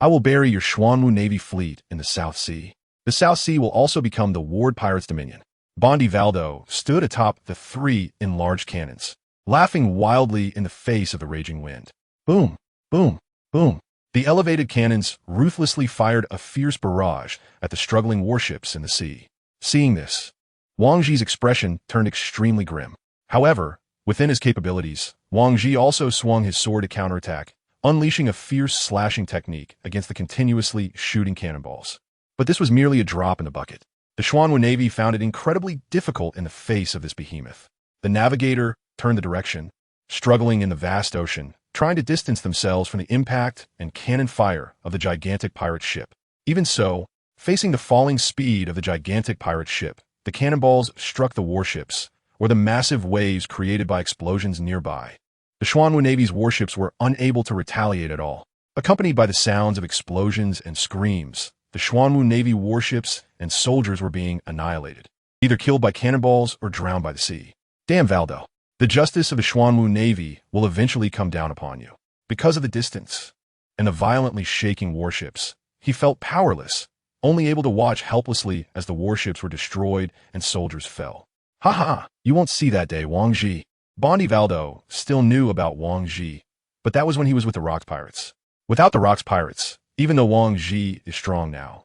I will bury your Xuanwu Navy fleet in the South Sea. The South Sea will also become the Ward Pirates' dominion. Bondi Valdo stood atop the 3 enlarged cannons, laughing wildly in the face of the raging wind. Boom, boom, boom. The elevated cannons ruthlessly fired a fierce barrage at the struggling warships in the sea. Seeing this, Wang Ji's expression turned extremely grim. However, within his capabilities, Wang Ji also swung his sword to counterattack, unleashing a fierce slashing technique against the continuously shooting cannonballs. But this was merely a drop in the bucket. The Xuanwu Navy found it incredibly difficult in the face of this behemoth. The navigator turned the direction, struggling in the vast ocean, trying to distance themselves from the impact and cannon fire of the gigantic pirate ship. Even so, facing the falling speed of the gigantic pirate ship, the cannonballs struck the warships, or the massive waves created by explosions nearby. The Xuanwu Navy's warships were unable to retaliate at all. Accompanied by the sounds of explosions and screams, the Xuanwu Navy warships and soldiers were being annihilated, either killed by cannonballs or drowned by the sea. Damn Valdo. The justice of the Xuanwu Navy will eventually come down upon you. Because of the distance and the violently shaking warships, he felt powerless, only able to watch helplessly as the warships were destroyed and soldiers fell. Ha ha, you won't see that day, Wang Ji. Bondi Valdo still knew about Wang Ji, but that was when he was with the Rocks Pirates. Without the Rocks Pirates, even though Wang Ji is strong now.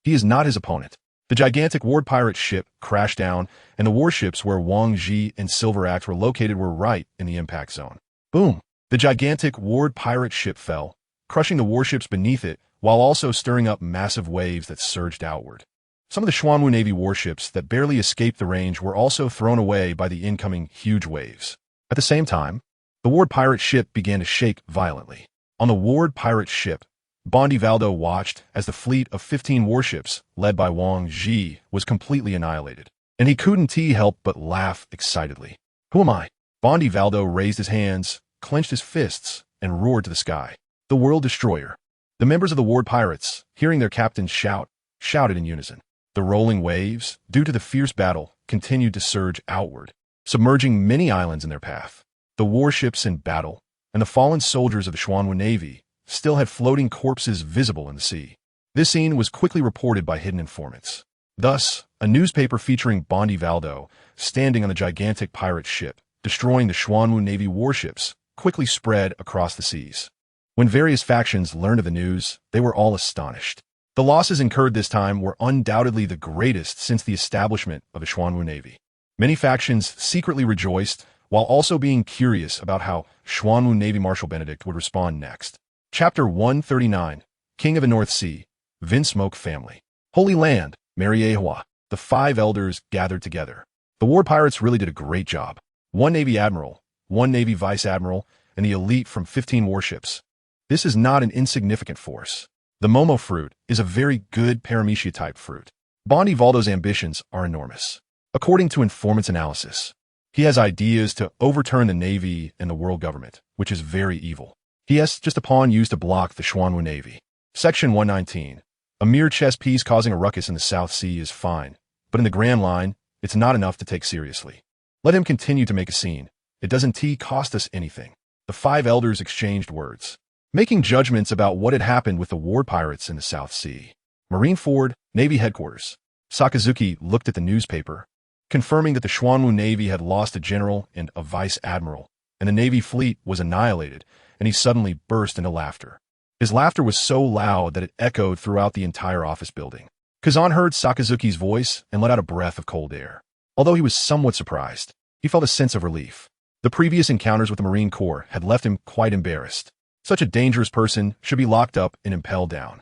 He is not his opponent. The gigantic war pirate ship crashed down, and the warships where Wang Ji and Silver Axe were located were right in the impact zone. Boom! The gigantic war pirate ship fell, crushing the warships beneath it while also stirring up massive waves that surged outward. Some of the Xuanwu Navy warships that barely escaped the range were also thrown away by the incoming huge waves. At the same time, the war pirate ship began to shake violently. On the war pirate ship, Bondi Valdo watched as the fleet of 15 warships, led by Wang Ji, was completely annihilated, and he couldn't help but laugh excitedly. Who am I? Bondi Valdo raised his hands, clenched his fists, and roared to the sky. The World Destroyer. The members of the war pirates, hearing their captain shout, shouted in unison. The rolling waves, due to the fierce battle, continued to surge outward, submerging many islands in their path. The warships in battle, and the fallen soldiers of the Xuanwu Navy, still had floating corpses visible in the sea. This scene was quickly reported by hidden informants. Thus, a newspaper featuring Bondi Valdo, standing on the gigantic pirate ship, destroying the Xuanwu Navy warships, quickly spread across the seas. When various factions learned of the news, they were all astonished. The losses incurred this time were undoubtedly the greatest since the establishment of the Xuanwu Navy. Many factions secretly rejoiced, while also being curious about how Xuanwu Navy Marshal Benedict would respond next. Chapter 139, King of the North Sea, Vinsmoke Family. Holy Land, Mariehua. The 5 elders gathered together. The war pirates really did a great job. 1 Navy Admiral, 1 Navy Vice Admiral, and the elite from 15 warships. This is not an insignificant force. The Momo fruit is a very good paramecia-type fruit. Bondi Valdo's ambitions are enormous. According to informants' analysis, he has ideas to overturn the Navy and the world government, which is very evil. He has just a pawn used to block the Xuanwu Navy. Section 119. A mere chess piece causing a ruckus in the South Sea is fine, but in the Grand Line, it's not enough to take seriously. Let him continue to make a scene. It doesn't cost us anything. The 5 elders exchanged words, making judgments about what had happened with the war pirates in the South Sea. Marineford, Navy Headquarters. Sakazuki looked at the newspaper, confirming that the Xuanwu Navy had lost a general and a vice admiral, and the Navy fleet was annihilated, and he suddenly burst into laughter. His laughter was so loud that it echoed throughout the entire office building. Kazan heard Sakazuki's voice and let out a breath of cold air. Although he was somewhat surprised, he felt a sense of relief. The previous encounters with the Marine Corps had left him quite embarrassed. Such a dangerous person should be locked up and impelled down.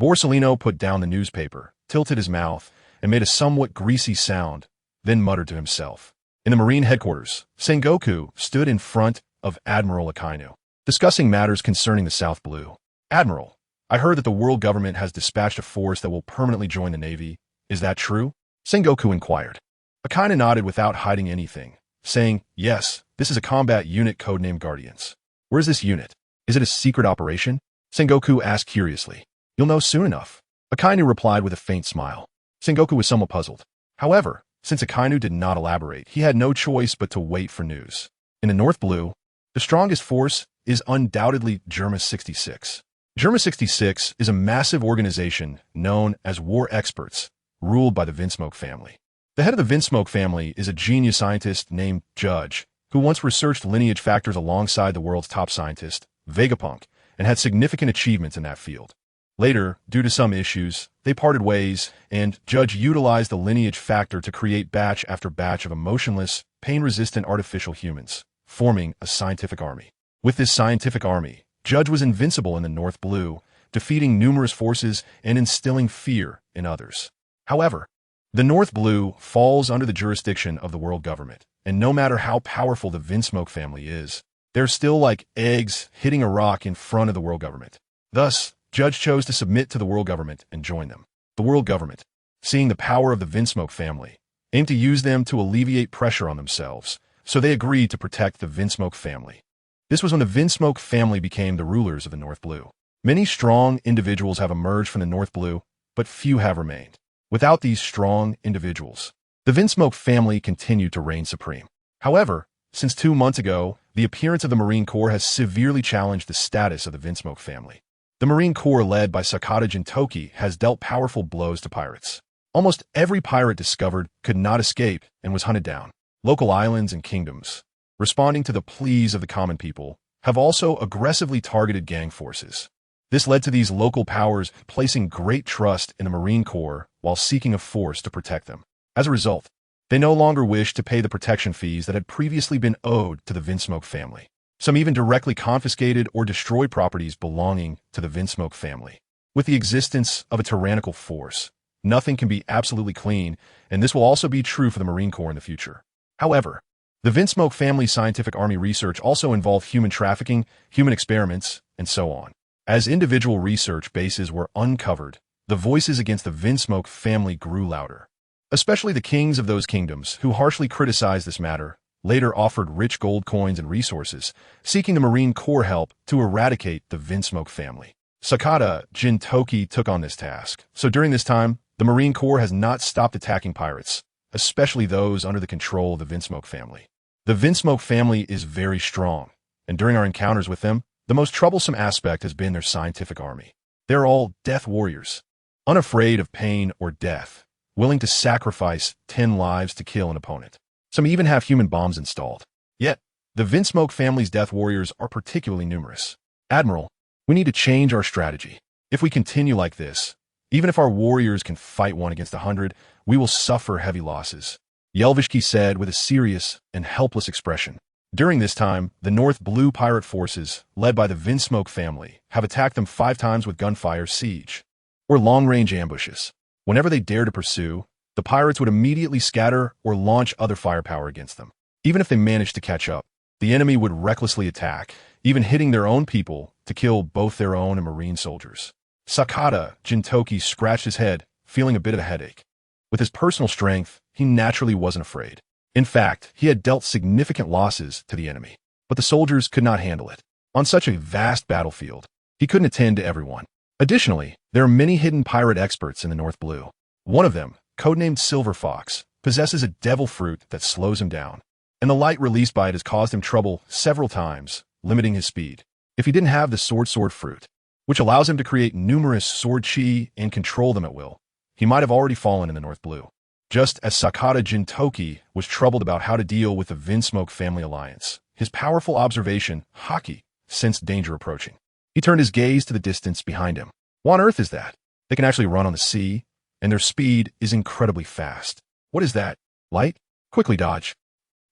Borsellino put down the newspaper, tilted his mouth, and made a somewhat greasy sound, then muttered to himself. In the Marine headquarters, Sengoku stood in front of Admiral Akainu, discussing matters concerning the South Blue. Admiral, I heard that the world government has dispatched a force that will permanently join the Navy. Is that true? Sengoku inquired. Akainu nodded without hiding anything, saying, yes, this is a combat unit codenamed Guardians. Where's this unit? Is it a secret operation? Sengoku asked curiously. You'll know soon enough. Akainu replied with a faint smile. Sengoku was somewhat puzzled. However, since Akainu did not elaborate, he had no choice but to wait for news. In the North Blue, the strongest force is undoubtedly Germa 66. Germa 66 is a massive organization known as War Experts, ruled by the Vinsmoke family. The head of the Vinsmoke family is a genius scientist named Judge, who once researched lineage factors alongside the world's top scientist, Vegapunk, and had significant achievements in that field. Later, due to some issues, they parted ways, and Judge utilized the lineage factor to create batch after batch of emotionless, pain-resistant artificial humans, forming a scientific army. With this scientific army, Judge was invincible in the North Blue, defeating numerous forces and instilling fear in others. However, the North Blue falls under the jurisdiction of the world government, and no matter how powerful the Vinsmoke family is, they're still like eggs hitting a rock in front of the world government. Thus, Judge chose to submit to the world government and join them. The world government, seeing the power of the Vinsmoke family, aimed to use them to alleviate pressure on themselves, so they agreed to protect the Vinsmoke family. This was when the Vinsmoke family became the rulers of the North Blue. Many strong individuals have emerged from the North Blue, but few have remained. Without these strong individuals, the Vinsmoke family continued to reign supreme. However, since 2 months ago, the appearance of the Marine Corps has severely challenged the status of the Vinsmoke family. The Marine Corps led by Sakata Jintoki has dealt powerful blows to pirates. Almost every pirate discovered could not escape and was hunted down. Local islands and kingdoms, responding to the pleas of the common people, have also aggressively targeted gang forces. This led to these local powers placing great trust in the Marine Corps while seeking a force to protect them. As a result, they no longer wished to pay the protection fees that had previously been owed to the Vinsmoke family. Some even directly confiscated or destroyed properties belonging to the Vinsmoke family. With the existence of a tyrannical force, nothing can be absolutely clean, and this will also be true for the Marine Corps in the future. However, the Vinsmoke family scientific army research also involved human trafficking, human experiments, and so on. As individual research bases were uncovered, the voices against the Vinsmoke family grew louder. Especially the kings of those kingdoms, who harshly criticized this matter, later offered rich gold coins and resources, seeking the Marine Corps help to eradicate the Vinsmoke family. Sakata Jintoki took on this task, so during this time, the Marine Corps has not stopped attacking pirates, especially those under the control of the Vinsmoke family. The Vinsmoke family is very strong, and during our encounters with them, the most troublesome aspect has been their scientific army. They're all death warriors, unafraid of pain or death, willing to sacrifice 10 lives to kill an opponent. Some even have human bombs installed. Yet, the Vinsmoke family's death warriors are particularly numerous. Admiral, we need to change our strategy. If we continue like this, even if our warriors can fight 1 against 100, we will suffer heavy losses, Yelvishki said with a serious and helpless expression. During this time, the North Blue pirate forces, led by the Vinsmoke family, have attacked them 5 times with gunfire siege, or long-range ambushes. Whenever they dare to pursue, the pirates would immediately scatter or launch other firepower against them. Even if they managed to catch up, the enemy would recklessly attack, even hitting their own people to kill both their own and Marine soldiers. Sakata Jintoki scratched his head, feeling a bit of a headache. With his personal strength, he naturally wasn't afraid. In fact, he had dealt significant losses to the enemy, but the soldiers could not handle it. On such a vast battlefield, he couldn't attend to everyone. Additionally, there are many hidden pirate experts in the North Blue. One of them, codenamed Silver Fox, possesses a devil fruit that slows him down, and the light released by it has caused him trouble several times, limiting his speed. If he didn't have the sword fruit, which allows him to create numerous sword chi and control them at will, he might have already fallen in the North Blue. Just as Sakata Jintoki was troubled about how to deal with the Vinsmoke family alliance, his powerful observation, Haki, sensed danger approaching. He turned his gaze to the distance behind him. What on earth is that? They can actually run on the sea, and their speed is incredibly fast. What is that? Light? Quickly dodge.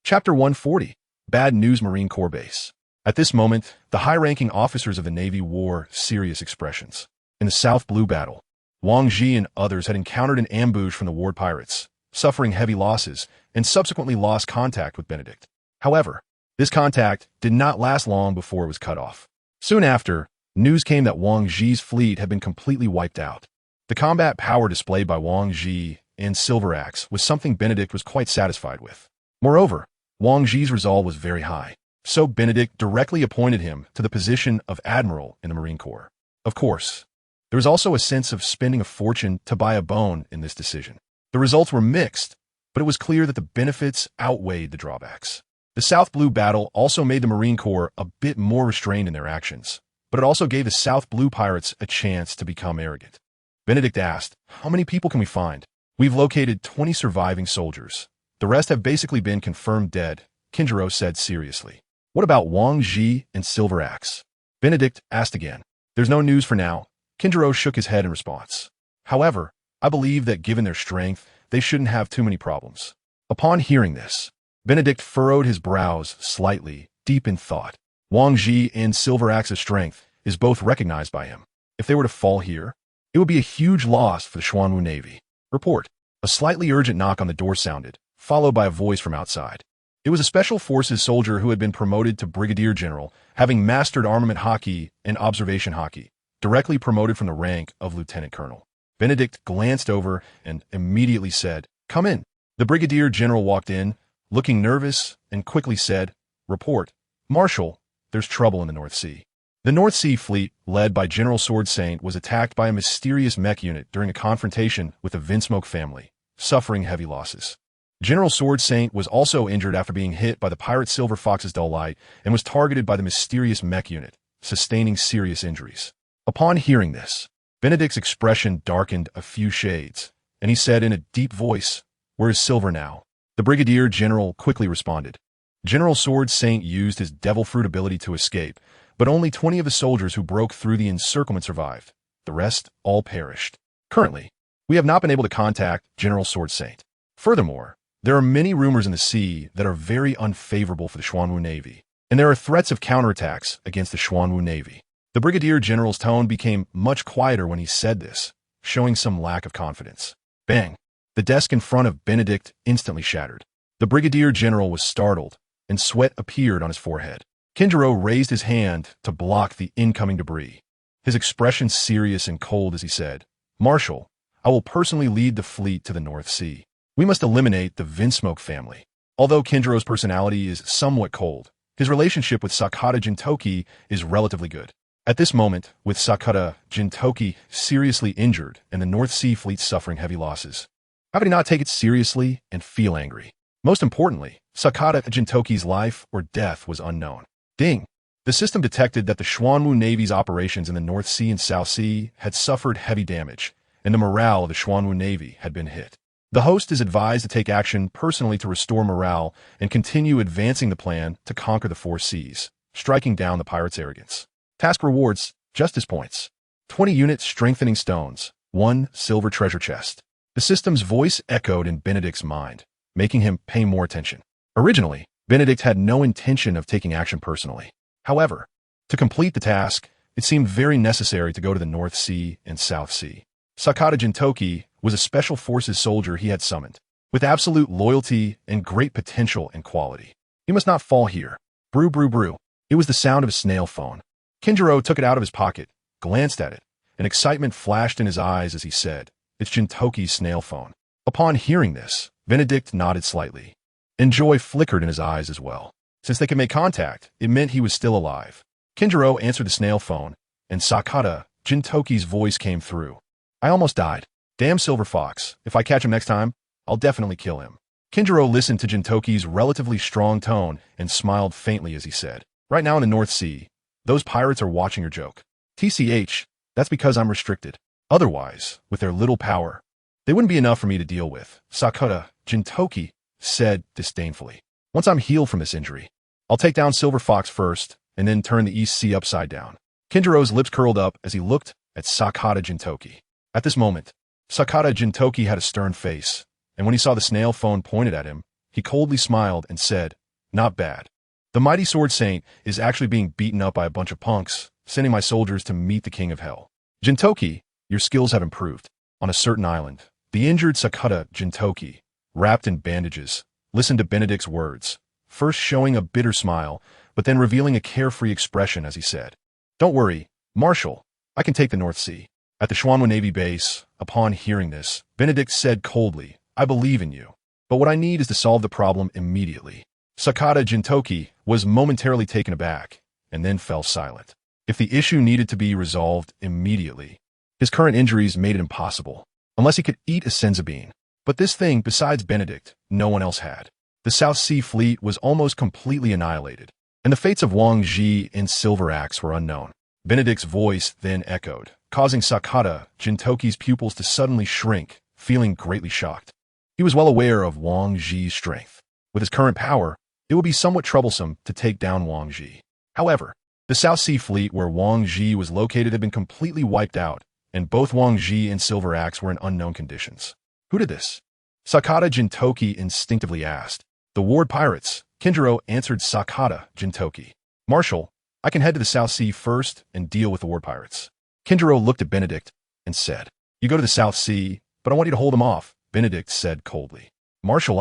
Chapter 140. Bad News Marine Corps Base. At this moment, the high-ranking officers of the Navy wore serious expressions. In the South Blue battle, Wang Ji and others had encountered an ambush from the Ward pirates, suffering heavy losses, and subsequently lost contact with Benedict. However, this contact did not last long before it was cut off. Soon after, news came that Wang Ji's fleet had been completely wiped out. The combat power displayed by Wang Ji and Silver Axe was something Benedict was quite satisfied with. Moreover, Wang Ji's resolve was very high, so Benedict directly appointed him to the position of Admiral in the Marine Corps. Of course, there was also a sense of spending a fortune to buy a bone in this decision. The results were mixed, but it was clear that the benefits outweighed the drawbacks. The South Blue battle also made the Marine Corps a bit more restrained in their actions, but it also gave the South Blue pirates a chance to become arrogant. Benedict asked, "How many people can we find?" "We've located 20 surviving soldiers. The rest have basically been confirmed dead," Kinjiro said seriously. "What about Wang Ji and Silver Axe?" Benedict asked again. "There's no news for now." Kinjiro shook his head in response. "However, I believe that given their strength, they shouldn't have too many problems." Upon hearing this, Benedict furrowed his brows slightly, deep in thought. Wang Ji and Silver Axe's strength is both recognized by him. If they were to fall here, it would be a huge loss for the Xuanwu Navy. Report. A slightly urgent knock on the door sounded, followed by a voice from outside. It was a Special Forces soldier who had been promoted to Brigadier General, having mastered armament Haki and observation Haki, directly promoted from the rank of Lieutenant Colonel. Benedict glanced over and immediately said, "Come in." The Brigadier General walked in, looking nervous, and quickly said, "Report. Marshal, there's trouble in the North Sea." The North Sea Fleet, led by General Sword Saint, was attacked by a mysterious mech unit during a confrontation with the Vinsmoke family, suffering heavy losses. General Sword Saint was also injured after being hit by the pirate Silver Fox's dull light and was targeted by the mysterious mech unit, sustaining serious injuries. Upon hearing this, Benedict's expression darkened a few shades, and he said in a deep voice, "Where is Silver now?" The Brigadier General quickly responded. General Sword Saint used his Devil Fruit ability to escape, but only 20 of the soldiers who broke through the encirclement survived. The rest all perished. Currently, we have not been able to contact General Sword Saint. Furthermore, there are many rumors in the sea that are very unfavorable for the Xuanwu Navy, and there are threats of counterattacks against the Xuanwu Navy. The Brigadier General's tone became much quieter when he said this, showing some lack of confidence. Bang! The desk in front of Benedict instantly shattered. The Brigadier General was startled, and sweat appeared on his forehead. Kinjiro raised his hand to block the incoming debris, his expression serious and cold as he said, "Marshal, I will personally lead the fleet to the North Sea. We must eliminate the Vinsmoke family." Although Kinjiro's personality is somewhat cold, his relationship with Sakata Jintoki is relatively good. At this moment, with Sakata Jintoki seriously injured and the North Sea fleet suffering heavy losses, how could he not take it seriously and feel angry? Most importantly, Sakata Jintoki's life or death was unknown. Ding! The system detected that the Xuanwu Navy's operations in the North Sea and South Sea had suffered heavy damage, and the morale of the Xuanwu Navy had been hit. The host is advised to take action personally to restore morale and continue advancing the plan to conquer the four seas, striking down the pirates' arrogance. Task rewards, Justice Points. 20 units strengthening stones, 1 silver treasure chest. The system's voice echoed in Benedict's mind, making him pay more attention. Originally, Benedict had no intention of taking action personally. However, to complete the task, it seemed very necessary to go to the North Sea and South Sea. Sakata Jintoki was a special forces soldier he had summoned, with absolute loyalty and great potential and quality. He must not fall here. Brew, brew, brew. It was the sound of a snail phone. Kinjiro took it out of his pocket, glanced at it, and excitement flashed in his eyes as he said, "It's Jintoki's snail phone." Upon hearing this, Benedict nodded slightly, and joy flickered in his eyes as well. Since they could make contact, it meant he was still alive. Kinjiro answered the snail phone, and Sakata Jintoki's voice came through. "I almost died. Damn Silver Fox. If I catch him next time, I'll definitely kill him." Kinjiro listened to Jintoki's relatively strong tone and smiled faintly as he said, "Right now in the North Sea, those pirates are watching your joke. TCH, that's because I'm restricted. Otherwise, with their little power, they wouldn't be enough for me to deal with," Sakata Jintoki said disdainfully. "Once I'm healed from this injury, I'll take down Silver Fox first and then turn the East Sea upside down." Kinjiro's lips curled up as he looked at Sakata Jintoki. At this moment, Sakata Jintoki had a stern face, and when he saw the snail phone pointed at him, he coldly smiled and said, "Not bad. The mighty Sword Saint is actually being beaten up by a bunch of punks, sending my soldiers to meet the King of Hell. Jintoki, your skills have improved." On a certain island, the injured Sakata Jintoki, wrapped in bandages, listened to Benedict's words, first showing a bitter smile, but then revealing a carefree expression as he said, "Don't worry, Marshal, I can take the North Sea." At the Xuanwu Navy base, upon hearing this, Benedict said coldly, "I believe in you, but what I need is to solve the problem immediately." Sakata Jintoki was momentarily taken aback, and then fell silent. If the issue needed to be resolved immediately, his current injuries made it impossible, unless he could eat a senza bean. But this thing, besides Benedict, no one else had. The South Sea fleet was almost completely annihilated, and the fates of Wang Ji and Silver Axe were unknown. Benedict's voice then echoed, causing Sakata Jintoki's pupils to suddenly shrink, feeling greatly shocked. He was well aware of Wang Ji's strength. With his current power, it would be somewhat troublesome to take down Wang Ji. However, the South Sea fleet where Wang Ji was located had been completely wiped out, and both Wang Ji and Silver Axe were in unknown conditions. Who did this? Sakata Jintoki instinctively asked. "The Ward pirates," Kinjiro answered Sakata Jintoki. "Marshal, I can head to the South Sea first and deal with the Ward pirates." Kinjiro looked at Benedict and said, "You go to the South Sea, but I want you to hold them off," Benedict said coldly. "Marshal,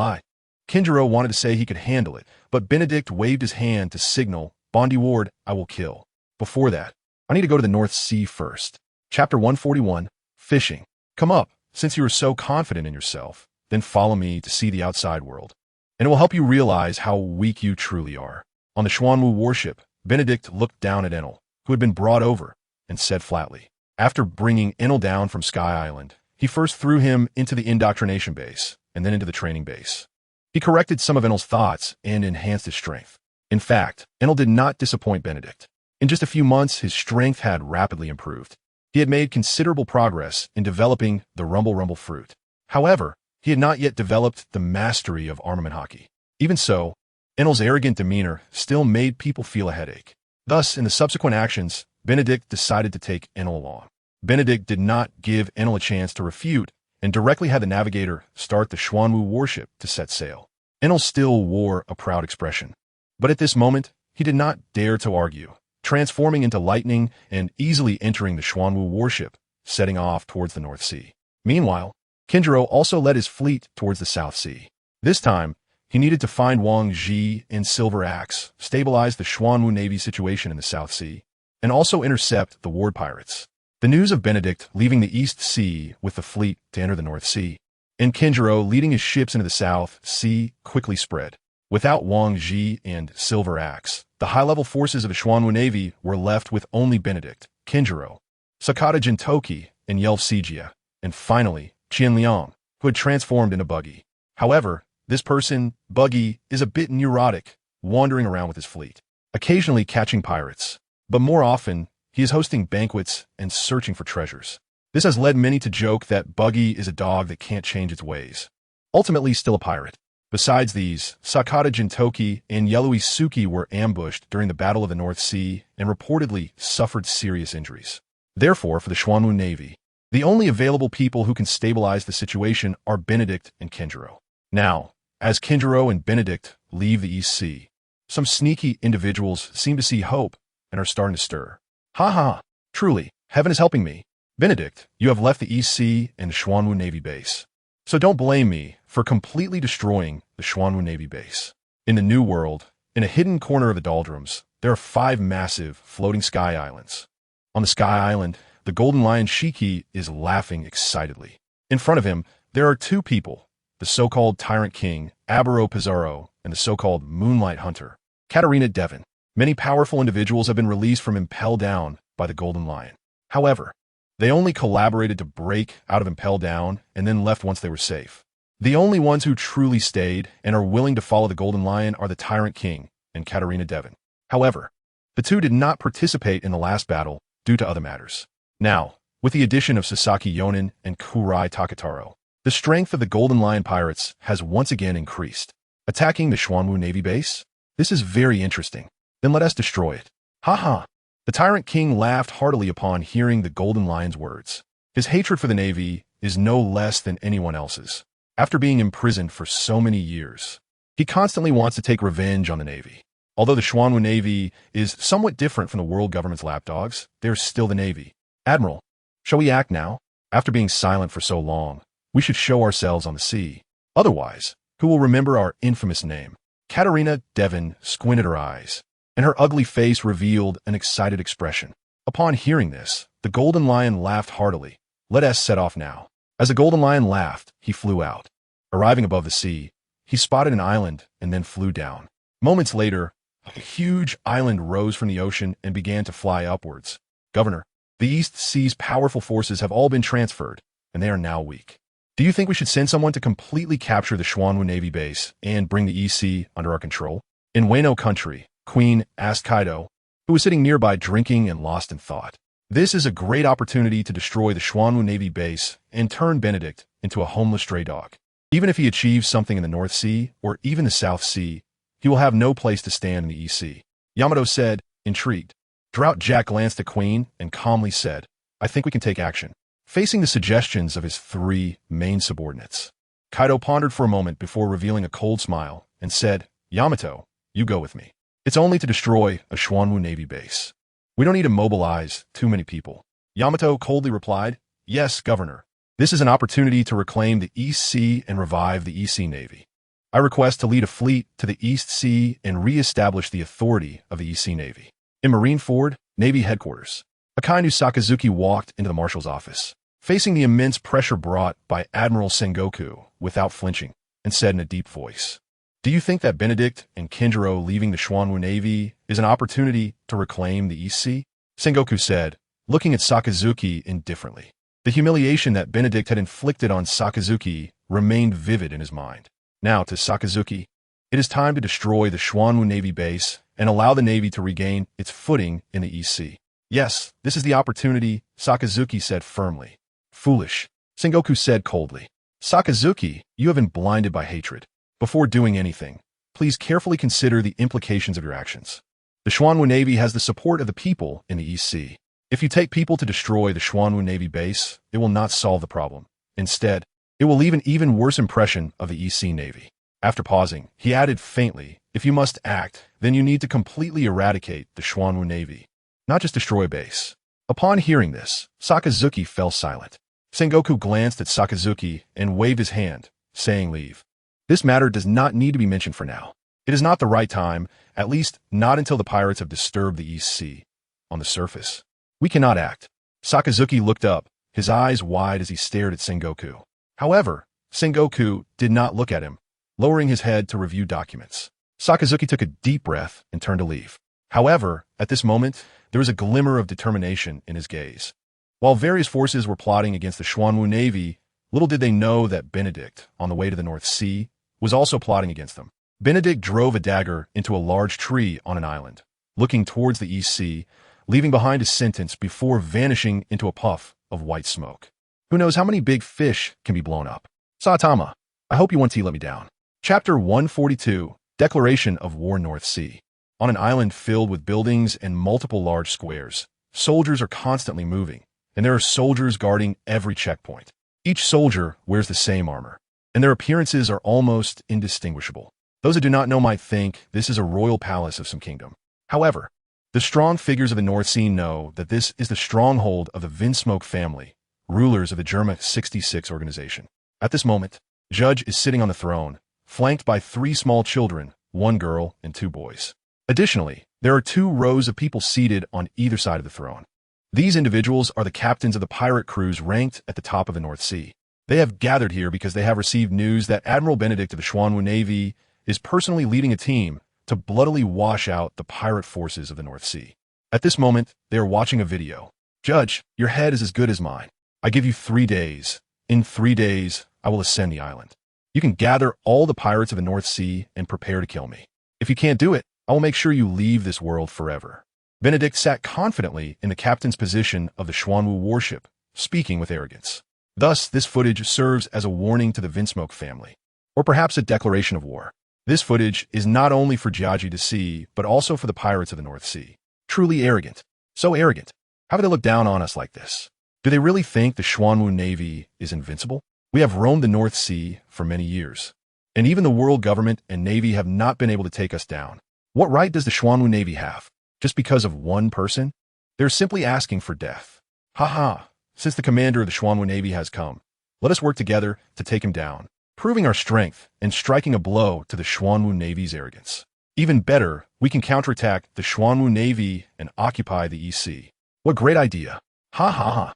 Kinjiro wanted to say he could handle it, but Benedict waved his hand to signal, "Bondi Ward, I will kill. Before that, I need to go to the North Sea first." Chapter 141, Fishing. "Come up, since you are so confident in yourself, then follow me to see the outside world, and it will help you realize how weak you truly are." On the Xuanwu warship, Benedict looked down at Enel, who had been brought over, and said flatly. After bringing Enel down from Sky Island, he first threw him into the indoctrination base, and then into the training base. He corrected some of Enel's thoughts and enhanced his strength. In fact, Enel did not disappoint Benedict. In just a few months, his strength had rapidly improved. He had made considerable progress in developing the Rumble fruit. However, he had not yet developed the mastery of armament hockey. Even so, Enel's arrogant demeanor still made people feel a headache. Thus, in the subsequent actions, Benedict decided to take Enel along. Benedict did not give Enel a chance to refute and directly had the navigator start the Xuanwu warship to set sail. Enel still wore a proud expression. But at this moment, he did not dare to argue, transforming into lightning and easily entering the Xuanwu warship, setting off towards the North Sea. Meanwhile, Kinjiro also led his fleet towards the South Sea. This time, he needed to find Wang Ji and Silver Axe, stabilize the Xuanwu Navy situation in the South Sea, and also intercept the Ward pirates. The news of Benedict leaving the East Sea with the fleet to enter the North Sea, and Kinjiro leading his ships into the South Sea quickly spread. Without Wang Ji and Silver Axe, the high-level forces of the Xuanwu Navy were left with only Benedict, Kinjiro, Sakata Jintoki, and Yelf Sijia, and finally, Qian Liang, who had transformed into Buggy. However, this person, Buggy, is a bit neurotic, wandering around with his fleet, occasionally catching pirates, but more often, he is hosting banquets and searching for treasures. This has led many to joke that Buggy is a dog that can't change its ways. Ultimately still a pirate. Besides these, Sakata Jintoki and Yellowy Suki were ambushed during the Battle of the North Sea and reportedly suffered serious injuries. Therefore, for the Xuanwu Navy, the only available people who can stabilize the situation are Benedict and Kinjiro. Now, as Kinjiro and Benedict leave the East Sea, some sneaky individuals seem to see hope and are starting to stir. Ha ha! Truly, heaven is helping me. Benedict, you have left the East Sea and the Xuanwu Navy base. So don't blame me for completely destroying the Xuanwu Navy base. In the New World, in a hidden corner of the doldrums, there are 5 massive floating sky islands. On the sky island, the Golden Lion Shiki is laughing excitedly. In front of him, there are 2 people, the so-called Tyrant King, Abaro Pizarro, and the so-called Moonlight Hunter, Katarina Devon. Many powerful individuals have been released from Impel Down by the Golden Lion. However, they only collaborated to break out of Impel Down and then left once they were safe. The only ones who truly stayed and are willing to follow the Golden Lion are the Tyrant King and Katarina Devon. However, the 2 did not participate in the last battle due to other matters. Now, with the addition of Sasaki Yonin and Kurai Takataro, the strength of the Golden Lion pirates has once again increased. Attacking the Xuanwu Navy base? This is very interesting. Then let us destroy it. Ha ha! The Tyrant King laughed heartily upon hearing the Golden Lion's words. His hatred for the Navy is no less than anyone else's. After being imprisoned for so many years, he constantly wants to take revenge on the Navy. Although the Xuanwu Navy is somewhat different from the world government's lapdogs, they're still the Navy. Admiral, shall we act now? After being silent for so long, we should show ourselves on the sea. Otherwise, who will remember our infamous name? Katarina Devon squinted her eyes, and her ugly face revealed an excited expression. Upon hearing this, the Golden Lion laughed heartily. Let us set off now. As the Golden Lion laughed, he flew out. Arriving above the sea, he spotted an island and then flew down. Moments later, a huge island rose from the ocean and began to fly upwards. Governor, the East Sea's powerful forces have all been transferred, and they are now weak. Do you think we should send someone to completely capture the Xuanwu Navy base and bring the East Sea under our control? In Wano country, Queen asked Kaido, who was sitting nearby drinking and lost in thought. This is a great opportunity to destroy the Xuanwu Navy base and turn Benedict into a homeless stray dog. Even if he achieves something in the North Sea or even the South Sea, he will have no place to stand in the East Sea. Yamato said, intrigued. Drought Jack glanced at Queen and calmly said, I think we can take action. Facing the suggestions of his 3 main subordinates, Kaido pondered for a moment before revealing a cold smile and said, Yamato, you go with me. It's only to destroy a Xuanwu Navy base. We don't need to mobilize too many people. Yamato coldly replied, Yes, Governor. This is an opportunity to reclaim the East Sea and revive the East Sea Navy. I request to lead a fleet to the East Sea and re-establish the authority of the East Sea Navy. In Marineford, Navy headquarters, Akainu Sakazuki walked into the marshal's office, facing the immense pressure brought by Admiral Sengoku without flinching, and said in a deep voice, Do you think that Benedict and Kinjiro leaving the Xuanwu Navy is an opportunity to reclaim the East Sea? Sengoku said, looking at Sakazuki indifferently. The humiliation that Benedict had inflicted on Sakazuki remained vivid in his mind. Now, to Sakazuki, it is time to destroy the Xuanwu Navy base and allow the Navy to regain its footing in the East Sea. Yes, this is the opportunity, Sakazuki said firmly. Foolish, Sengoku said coldly. Sakazuki, you have been blinded by hatred. Before doing anything, please carefully consider the implications of your actions. The Xuanwu Navy has the support of the people in the East Sea. If you take people to destroy the Xuanwu Navy base, it will not solve the problem. Instead, it will leave an even worse impression of the East Sea Navy. After pausing, he added faintly, if you must act, then you need to completely eradicate the Xuanwu Navy, not just destroy a base. Upon hearing this, Sakazuki fell silent. Sengoku glanced at Sakazuki and waved his hand, saying leave. This matter does not need to be mentioned for now. It is not the right time, at least not until the pirates have disturbed the East Sea. On the surface, we cannot act. Sakazuki looked up, his eyes wide as he stared at Sengoku. However, Sengoku did not look at him, lowering his head to review documents. Sakazuki took a deep breath and turned to leave. However, at this moment, there was a glimmer of determination in his gaze. While various forces were plotting against the Xuanwu Navy, little did they know that Benedict, on the way to the North Sea, was also plotting against them. Benedict drove a dagger into a large tree on an island, looking towards the East Sea, leaving behind his sentence before vanishing into a puff of white smoke. Who knows how many big fish can be blown up? Saitama, I hope you won't let me down. Chapter 142, Declaration of War North Sea. On an island filled with buildings and multiple large squares, soldiers are constantly moving, and there are soldiers guarding every checkpoint. Each soldier wears the same armor, and their appearances are almost indistinguishable. Those who do not know might think this is a royal palace of some kingdom. However, the strong figures of the North Sea know that this is the stronghold of the Vinsmoke family, rulers of the Germa 66 organization. At this moment, Judge is sitting on the throne, flanked by 3 small children, 1 girl and 2 boys. Additionally, there are 2 rows of people seated on either side of the throne. These individuals are the captains of the pirate crews ranked at the top of the North Sea. They have gathered here because they have received news that Admiral Benedict of the Xuanwu Navy is personally leading a team to bloodily wash out the pirate forces of the North Sea. At this moment, they are watching a video. Judge, your head is as good as mine. I give you 3 days. In 3 days, I will ascend the island. You can gather all the pirates of the North Sea and prepare to kill me. If you can't do it, I will make sure you leave this world forever. Benedict sat confidently in the captain's position of the Xuanwu warship, speaking with arrogance. Thus, this footage serves as a warning to the Vinsmoke family, or perhaps a declaration of war. This footage is not only for Jiaji to see, but also for the pirates of the North Sea. Truly arrogant. So arrogant. How do they look down on us like this? Do they really think the Xuanwu Navy is invincible? We have roamed the North Sea for many years, and even the world government and Navy have not been able to take us down. What right does the Xuanwu Navy have? Just because of one person? They're simply asking for death. Ha. Since the commander of the Xuanwu Navy has come, let us work together to take him down, proving our strength and striking a blow to the Xuanwu Navy's arrogance. Even better, we can counterattack the Xuanwu Navy and occupy the East Sea. What great idea. Ha.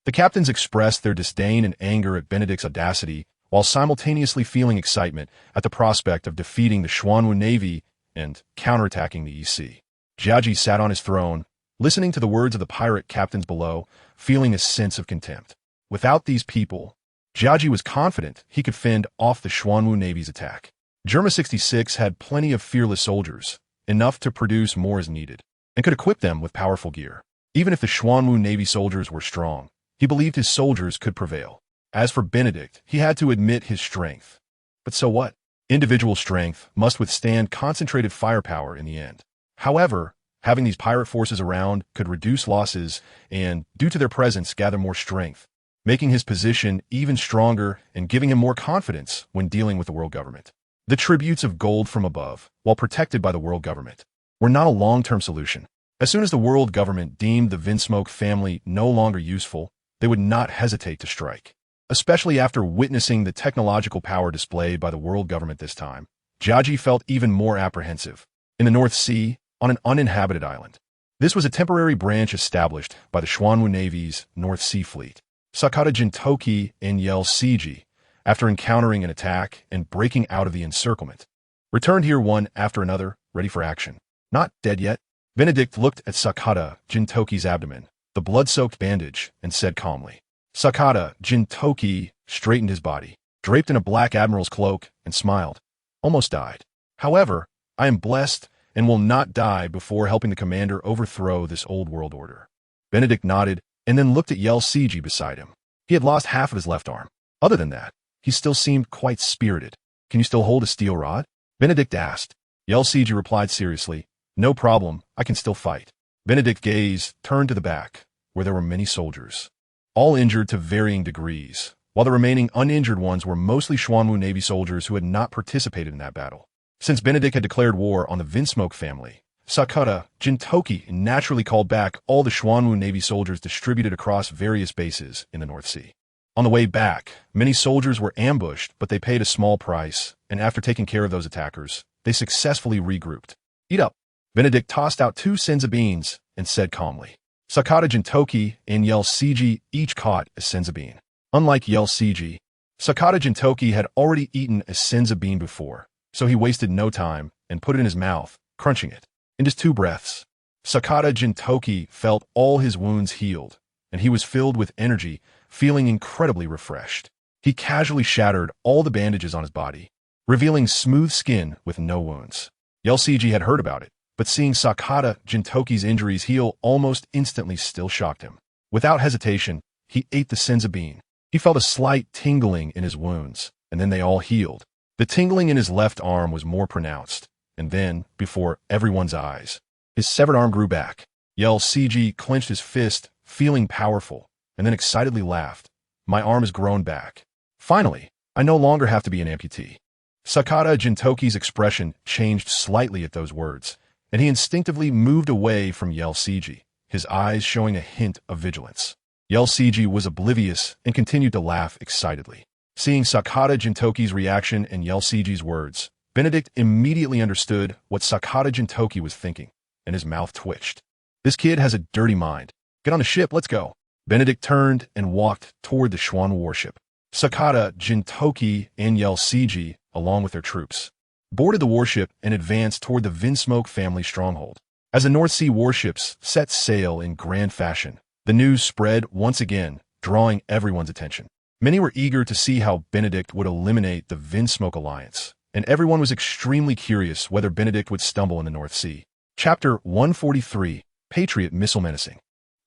The captains expressed their disdain and anger at Benedict's audacity while simultaneously feeling excitement at the prospect of defeating the Xuanwu Navy and counterattacking the East Sea. Jiaji sat on his throne, listening to the words of the pirate captains below, feeling a sense of contempt. Without these people, Jiaji was confident he could fend off the Xuanwu Navy's attack. Germa 66 had plenty of fearless soldiers, enough to produce more as needed, and could equip them with powerful gear. Even if the Xuanwu Navy soldiers were strong, he believed his soldiers could prevail. As for Benedict, he had to admit his strength. But so what? Individual strength must withstand concentrated firepower in the end. However, having these pirate forces around could reduce losses and, due to their presence, gather more strength, making his position even stronger and giving him more confidence when dealing with the world government. The tributes of gold from above, while protected by the world government, were not a long-term solution. As soon as the world government deemed the Vinsmoke family no longer useful, they would not hesitate to strike. Especially after witnessing the technological power displayed by the world government this time, Jiaji felt even more apprehensive. In the North Sea, on an uninhabited island. This was a temporary branch established by the Xuanwu Navy's North Sea Fleet. Sakata Jintoki and Yel Siji, after encountering an attack and breaking out of the encirclement, returned here one after another, ready for action. Not dead yet. Benedict looked at Sakata Jintoki's abdomen, the blood-soaked bandage, and said calmly. Sakata Jintoki straightened his body, draped in a black admiral's cloak, and smiled. Almost died. However, I am blessed and will not die before helping the commander overthrow this old world order. Benedict nodded and then looked at Yel Siji beside him. He had lost half of his left arm. Other than that, he still seemed quite spirited. Can you still hold a steel rod? Benedict asked. Yel Siji replied seriously, No problem, I can still fight. Benedict's gaze turned to the back, where there were many soldiers, all injured to varying degrees, while the remaining uninjured ones were mostly Xuanwu Navy soldiers who had not participated in that battle. Since Benedict had declared war on the Vinsmoke family, Sakata Jintoki naturally called back all the Xuanwu Navy soldiers distributed across various bases in the North Sea. On the way back, many soldiers were ambushed, but they paid a small price, and after taking care of those attackers, they successfully regrouped. Eat up. Benedict tossed out 2 senza beans and said calmly. Sakata Jintoki and Yel Siji each caught a senza bean. Unlike Yel Siji, Sakata Jintoki had already eaten a senza bean before, so he wasted no time and put it in his mouth, crunching it. In just 2 breaths, Sakata Jintoki felt all his wounds healed, and he was filled with energy, feeling incredibly refreshed. He casually shattered all the bandages on his body, revealing smooth skin with no wounds. Yel Siji had heard about it, but seeing Sakata Jintoki's injuries heal almost instantly still shocked him. Without hesitation, he ate the senza bean. He felt a slight tingling in his wounds, and then they all healed. The tingling in his left arm was more pronounced, and then, before everyone's eyes, his severed arm grew back. Yel Siji clenched his fist, feeling powerful, and then excitedly laughed. My arm has grown back. Finally, I no longer have to be an amputee. Sakata Jintoki's expression changed slightly at those words, and he instinctively moved away from Yel Siji, his eyes showing a hint of vigilance. Yel Siji was oblivious and continued to laugh excitedly. Seeing Sakata Jintoki's reaction and Yel Siji's words, Benedict immediately understood what Sakata Jintoki was thinking, and his mouth twitched. This kid has a dirty mind. Get on the ship, let's go. Benedict turned and walked toward the Xuanwu warship. Sakata Jintoki and Yel Siji, along with their troops, boarded the warship and advanced toward the Vinsmoke family stronghold. As the North Sea warships set sail in grand fashion, the news spread once again, drawing everyone's attention. Many were eager to see how Benedict would eliminate the Vinsmoke alliance, and everyone was extremely curious whether Benedict would stumble in the North Sea. Chapter 143, Patriot Missile Menacing.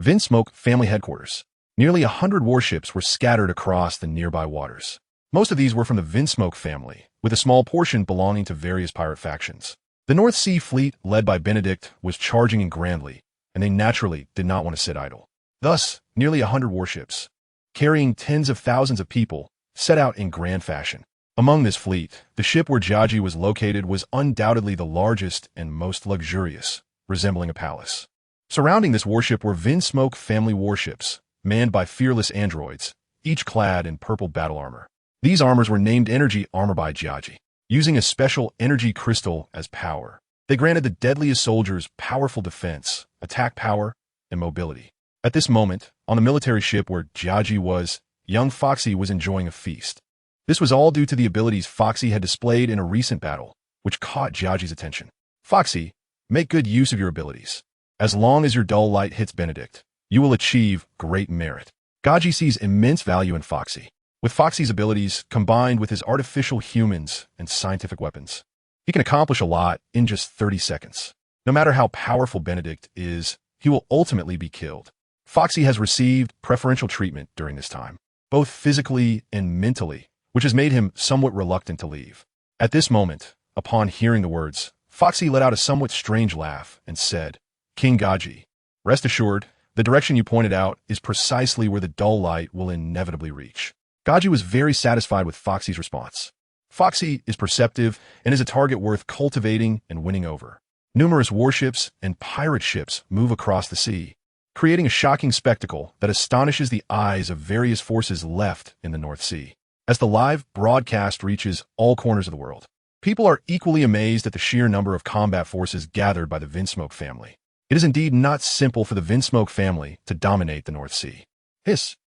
Vinsmoke family headquarters. Nearly 100 warships were scattered across the nearby waters. Most of these were from the Vinsmoke family, with a small portion belonging to various pirate factions. The North Sea fleet, led by Benedict, was charging in grandly, and they naturally did not want to sit idle. Thus, nearly 100 warships, carrying tens of thousands of people, set out in grand fashion. Among this fleet, the ship where Jiaji was located was undoubtedly the largest and most luxurious, resembling a palace. Surrounding this warship were Vinsmoke family warships, manned by fearless androids, each clad in purple battle armor. These armors were named Energy Armor by Jiaji, using a special energy crystal as power. They granted the deadliest soldiers powerful defense, attack power, and mobility. At this moment, on the military ship where Jiaji was, young Foxy was enjoying a feast. This was all due to the abilities Foxy had displayed in a recent battle, which caught Jiaji's attention. Foxy, make good use of your abilities. As long as your dull light hits Benedict, you will achieve great merit. Gaji sees immense value in Foxy. With Foxy's abilities combined with his artificial humans and scientific weapons, he can accomplish a lot in just 30 seconds. No matter how powerful Benedict is, he will ultimately be killed. Foxy has received preferential treatment during this time, both physically and mentally, which has made him somewhat reluctant to leave. At this moment, upon hearing the words, Foxy let out a somewhat strange laugh and said, King Gaji, rest assured, the direction you pointed out is precisely where the dull light will inevitably reach. Gaji was very satisfied with Foxy's response. Foxy is perceptive and is a target worth cultivating and winning over. Numerous warships and pirate ships move across the sea, creating a shocking spectacle that astonishes the eyes of various forces left in the North Sea. As the live broadcast reaches all corners of the world, people are equally amazed at the sheer number of combat forces gathered by the Vinsmoke family. It is indeed not simple for the Vinsmoke family to dominate the North Sea.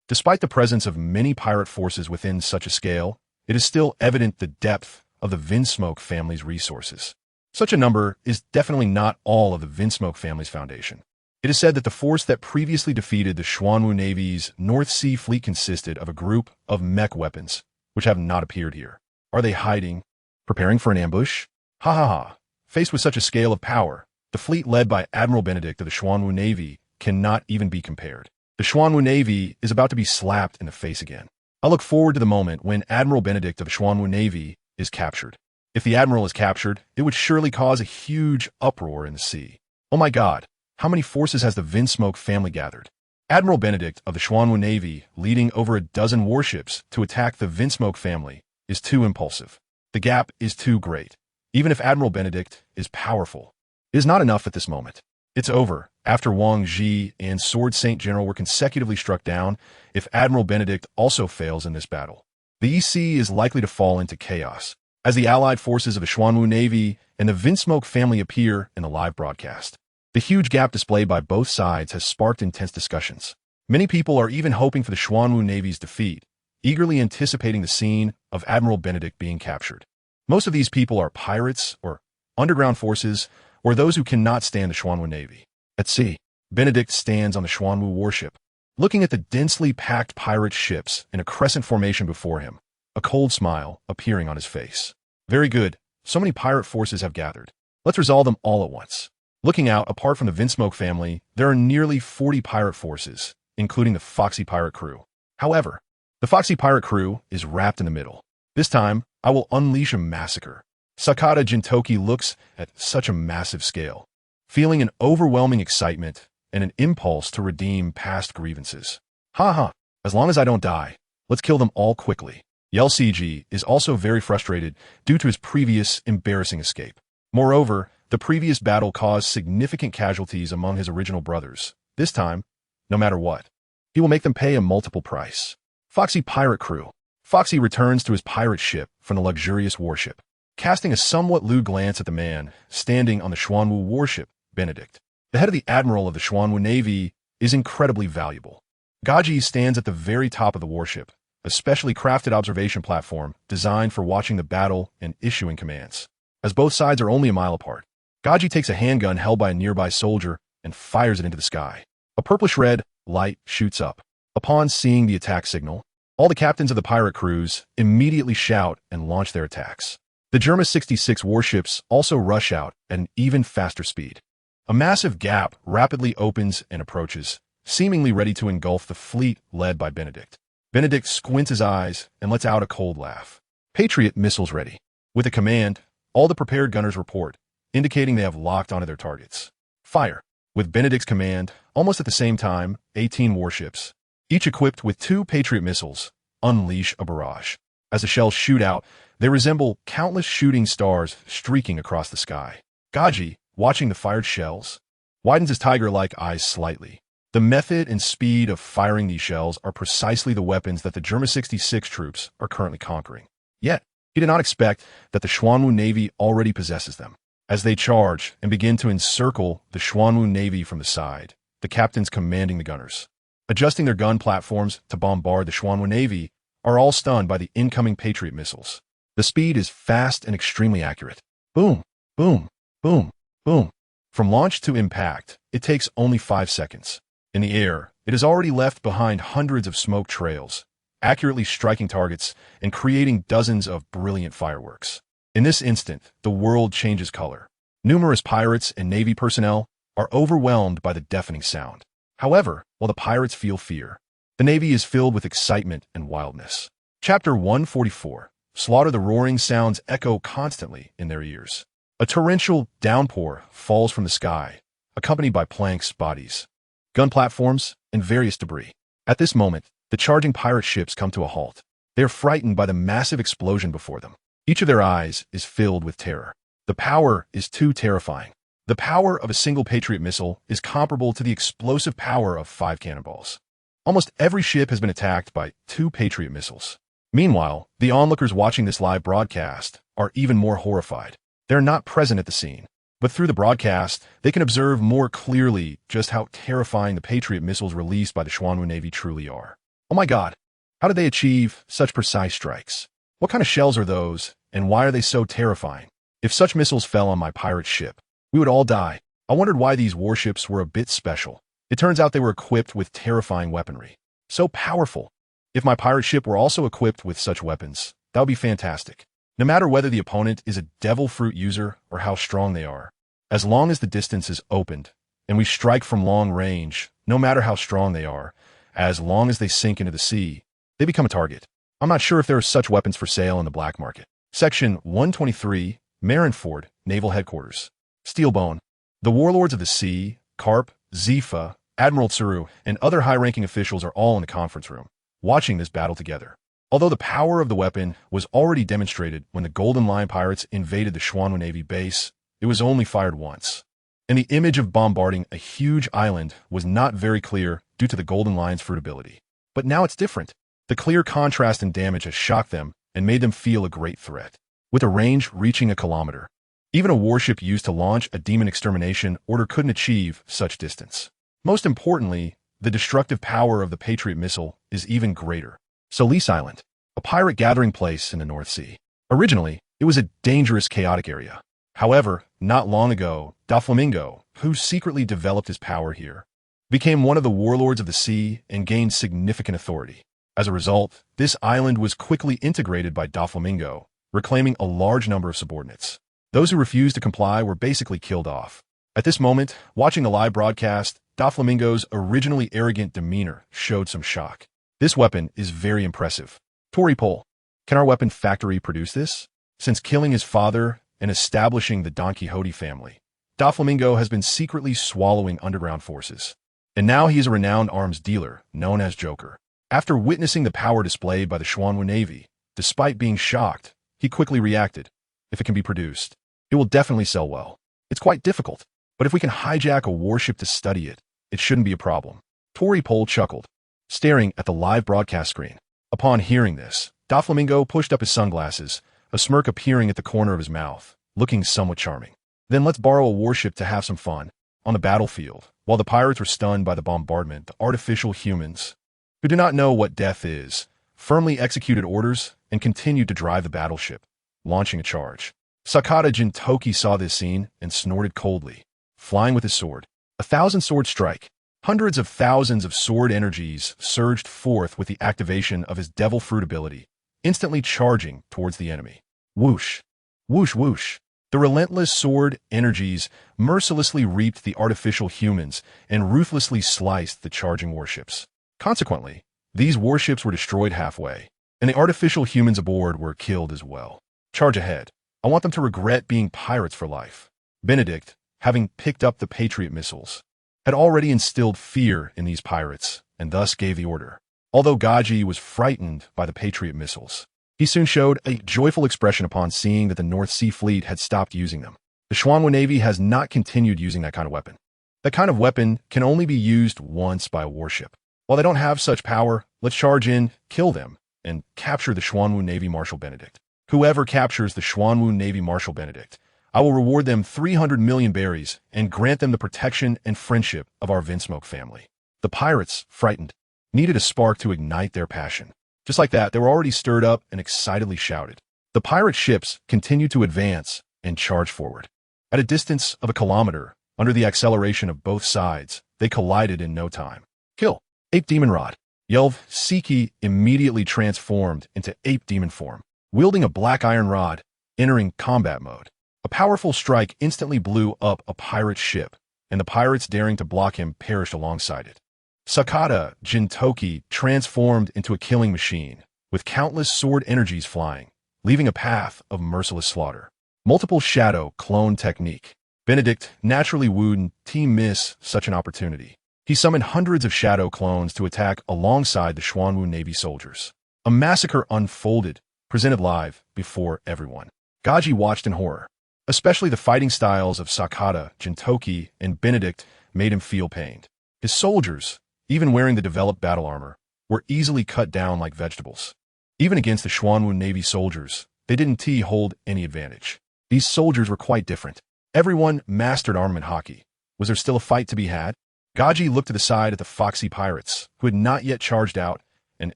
Despite the presence of many pirate forces within such a scale, it is still evident the depth of the Vinsmoke family's resources. Such a number is definitely not all of the Vinsmoke family's foundation. It is said that the force that previously defeated the Xuanwu Navy's North Sea fleet consisted of a group of mech weapons, which have not appeared here. Are they hiding, preparing for an ambush? Ha ha ha. Faced with such a scale of power, the fleet led by Admiral Benedict of the Xuanwu Navy cannot even be compared. The Xuanwu Navy is about to be slapped in the face again. I look forward to the moment when Admiral Benedict of the Xuanwu Navy is captured. If the admiral is captured, it would surely cause a huge uproar in the sea. Oh my god, how many forces has the Vinsmoke family gathered? Admiral Benedict of the Xuanwu Navy, leading over a dozen warships to attack the Vinsmoke family, is too impulsive. The gap is too great. Even if Admiral Benedict is powerful, it is not enough at this moment. It's over. After Wang Ji and Sword Saint General were consecutively struck down, if Admiral Benedict also fails in this battle, the EC is likely to fall into chaos, as the allied forces of the Xuanwu Navy and the Vinsmoke family appear in the live broadcast. The huge gap displayed by both sides has sparked intense discussions. Many people are even hoping for the Xuanwu Navy's defeat, eagerly anticipating the scene of Admiral Benedict being captured. Most of these people are pirates or underground forces or those who cannot stand the Xuanwu Navy. At sea, Benedict stands on the Xuanwu warship, looking at the densely packed pirate ships in a crescent formation before him, a cold smile appearing on his face. Very good. So many pirate forces have gathered. Let's resolve them all at once. Looking out, apart from the Vinsmoke family, there are nearly 40 pirate forces, including the Foxy pirate crew. However, the Foxy pirate crew is wrapped in the middle. This time, I will unleash a massacre. Sakata Jintoki looks at such a massive scale, feeling an overwhelming excitement and an impulse to redeem past grievances. Ha, as long as I don't die, let's kill them all quickly. Yelcg is also very frustrated due to his previous embarrassing escape. Moreover, the previous battle caused significant casualties among his original brothers. This time, no matter what, he will make them pay a multiple price. Foxy pirate crew. Foxy returns to his pirate ship from the luxurious warship, casting a somewhat lewd glance at the man standing on the Xuanwu warship, Benedict. The head of the admiral of the Xuanwu Navy is incredibly valuable. Gaji stands at the very top of the warship, a specially crafted observation platform designed for watching the battle and issuing commands. As both sides are only a mile apart, Gaji takes a handgun held by a nearby soldier and fires it into the sky. A purplish-red light shoots up. Upon seeing the attack signal, all the captains of the pirate crews immediately shout and launch their attacks. The Germa 66 warships also rush out at an even faster speed. A massive gap rapidly opens and approaches, seemingly ready to engulf the fleet led by Benedict. Benedict squints his eyes and lets out a cold laugh. Patriot missiles ready. With a command, all the prepared gunners report, indicating they have locked onto their targets. Fire. With Benedict's command, almost at the same time, 18 warships, each equipped with 2 Patriot missiles, unleash a barrage. As the shells shoot out, they resemble countless shooting stars streaking across the sky. Gaji, watching the fired shells, widens his tiger-like eyes slightly. The method and speed of firing these shells are precisely the weapons that the Germa 66 troops are currently conquering. Yet, he did not expect that the Xuanwu Navy already possesses them. As they charge and begin to encircle the Xuanwu Navy from the side, the captains commanding the gunners, adjusting their gun platforms to bombard the Xuanwu Navy, are all stunned by the incoming Patriot missiles. The speed is fast and extremely accurate. Boom, boom, boom, boom. From launch to impact, it takes only 5 seconds. In the air, it has already left behind hundreds of smoke trails, accurately striking targets and creating dozens of brilliant fireworks. In this instant, the world changes color. Numerous pirates and Navy personnel are overwhelmed by the deafening sound. However, while the pirates feel fear, the Navy is filled with excitement and wildness. Chapter 144. Slaughter. The roaring sounds echo constantly in their ears. A torrential downpour falls from the sky, accompanied by planks, bodies, gun platforms, and various debris. At this moment, the charging pirate ships come to a halt. They are frightened by the massive explosion before them. Each of their eyes is filled with terror. The power is too terrifying. The power of a single Patriot missile is comparable to the explosive power of 5 cannonballs. Almost every ship has been attacked by 2 Patriot missiles. Meanwhile, the onlookers watching this live broadcast are even more horrified. They're not present at the scene, but through the broadcast, they can observe more clearly just how terrifying the Patriot missiles released by the Xuanwu Navy truly are. Oh my god, how did they achieve such precise strikes? What kind of shells are those, and why are they so terrifying? If such missiles fell on my pirate ship, we would all die. I wondered why these warships were a bit special. It turns out they were equipped with terrifying weaponry. So powerful. If my pirate ship were also equipped with such weapons, that would be fantastic. No matter whether the opponent is a devil fruit user or how strong they are, as long as the distance is opened, and we strike from long range, no matter how strong they are, as long as they sink into the sea, they become a target. I'm not sure if there are such weapons for sale in the black market. Section 123, Marineford, Naval Headquarters. Steelbone. The warlords of the sea, Karp, Zifa, Admiral Tsuru, and other high-ranking officials are all in the conference room, watching this battle together. Although the power of the weapon was already demonstrated when the Golden Lion pirates invaded the Xuanwu Navy base, it was only fired once. And the image of bombarding a huge island was not very clear due to the Golden Lion's fruitability. But now it's different. The clear contrast in damage has shocked them and made them feel a great threat, with a range reaching a kilometer. Even a warship used to launch a demon extermination order couldn't achieve such distance. Most importantly, the destructive power of the Patriot missile is even greater. Solis Island, a pirate gathering place in the North Sea. Originally, it was a dangerous, chaotic area. However, not long ago, Doflamingo, who secretly developed his power here, became one of the warlords of the sea and gained significant authority. As a result, this island was quickly integrated by Doflamingo, reclaiming a large number of subordinates. Those who refused to comply were basically killed off. At this moment, watching the live broadcast, Doflamingo's originally arrogant demeanor showed some shock. This weapon is very impressive. Tori Pole, can our weapon factory produce this? Since killing his father and establishing the Don Quixote family, Doflamingo has been secretly swallowing underground forces. And now he is a renowned arms dealer, known as Joker. After witnessing the power displayed by the Xuanwu Navy, despite being shocked, he quickly reacted. If it can be produced, it will definitely sell well. It's quite difficult, but if we can hijack a warship to study it, it shouldn't be a problem. Tori Pole chuckled, staring at the live broadcast screen. Upon hearing this, Doflamingo pushed up his sunglasses, a smirk appearing at the corner of his mouth, looking somewhat charming. Then let's borrow a warship to have some fun. On the battlefield, while the pirates were stunned by the bombardment, the artificial humans, who do not know what death is, firmly executed orders and continued to drive the battleship, launching a charge. Sakata Jintoki saw this scene and snorted coldly, flying with his sword. 1,000-sword strike. Hundreds of thousands of sword energies surged forth with the activation of his devil fruit ability, instantly charging towards the enemy. Whoosh! Whoosh whoosh! The relentless sword energies mercilessly reaped the artificial humans and ruthlessly sliced the charging warships. Consequently, these warships were destroyed halfway, and the artificial humans aboard were killed as well. Charge ahead. I want them to regret being pirates for life. Benedict, having picked up the Patriot missiles, had already instilled fear in these pirates, and thus gave the order. Although Gaji was frightened by the Patriot missiles, he soon showed a joyful expression upon seeing that the North Sea Fleet had stopped using them. The Xuanwu Navy has not continued using that kind of weapon. That kind of weapon can only be used once by a warship. While they don't have such power, let's charge in, kill them, and capture the Xuanwu Navy Marshal Benedict. Whoever captures the Xuanwu Navy Marshal Benedict, I will reward them 300 million berries and grant them the protection and friendship of our Vinsmoke family. The pirates, frightened, needed a spark to ignite their passion. Just like that, they were already stirred up and excitedly shouted. The pirate ships continued to advance and charge forward. At a distance of a kilometer, under the acceleration of both sides, they collided in no time. Kill! Ape Demon Rod. Yelv Siki immediately transformed into ape demon form, wielding a black iron rod, entering combat mode. A powerful strike instantly blew up a pirate ship, and the pirates daring to block him perished alongside it. Sakata Jintoki transformed into a killing machine, with countless sword energies flying, leaving a path of merciless slaughter. Multiple shadow clone technique. Benedict naturally wouldn't miss such an opportunity. He summoned hundreds of shadow clones to attack alongside the Xuanwu Navy soldiers. A massacre unfolded, presented live before everyone. Gaji watched in horror. Especially the fighting styles of Sakata, Jintoki, and Benedict made him feel pained. His soldiers, even wearing the developed battle armor, were easily cut down like vegetables. Even against the Xuanwu Navy soldiers, they didn't hold any advantage. These soldiers were quite different. Everyone mastered armament hockey. Was there still a fight to be had? Gaji looked to the side at the Foxy pirates, who had not yet charged out, and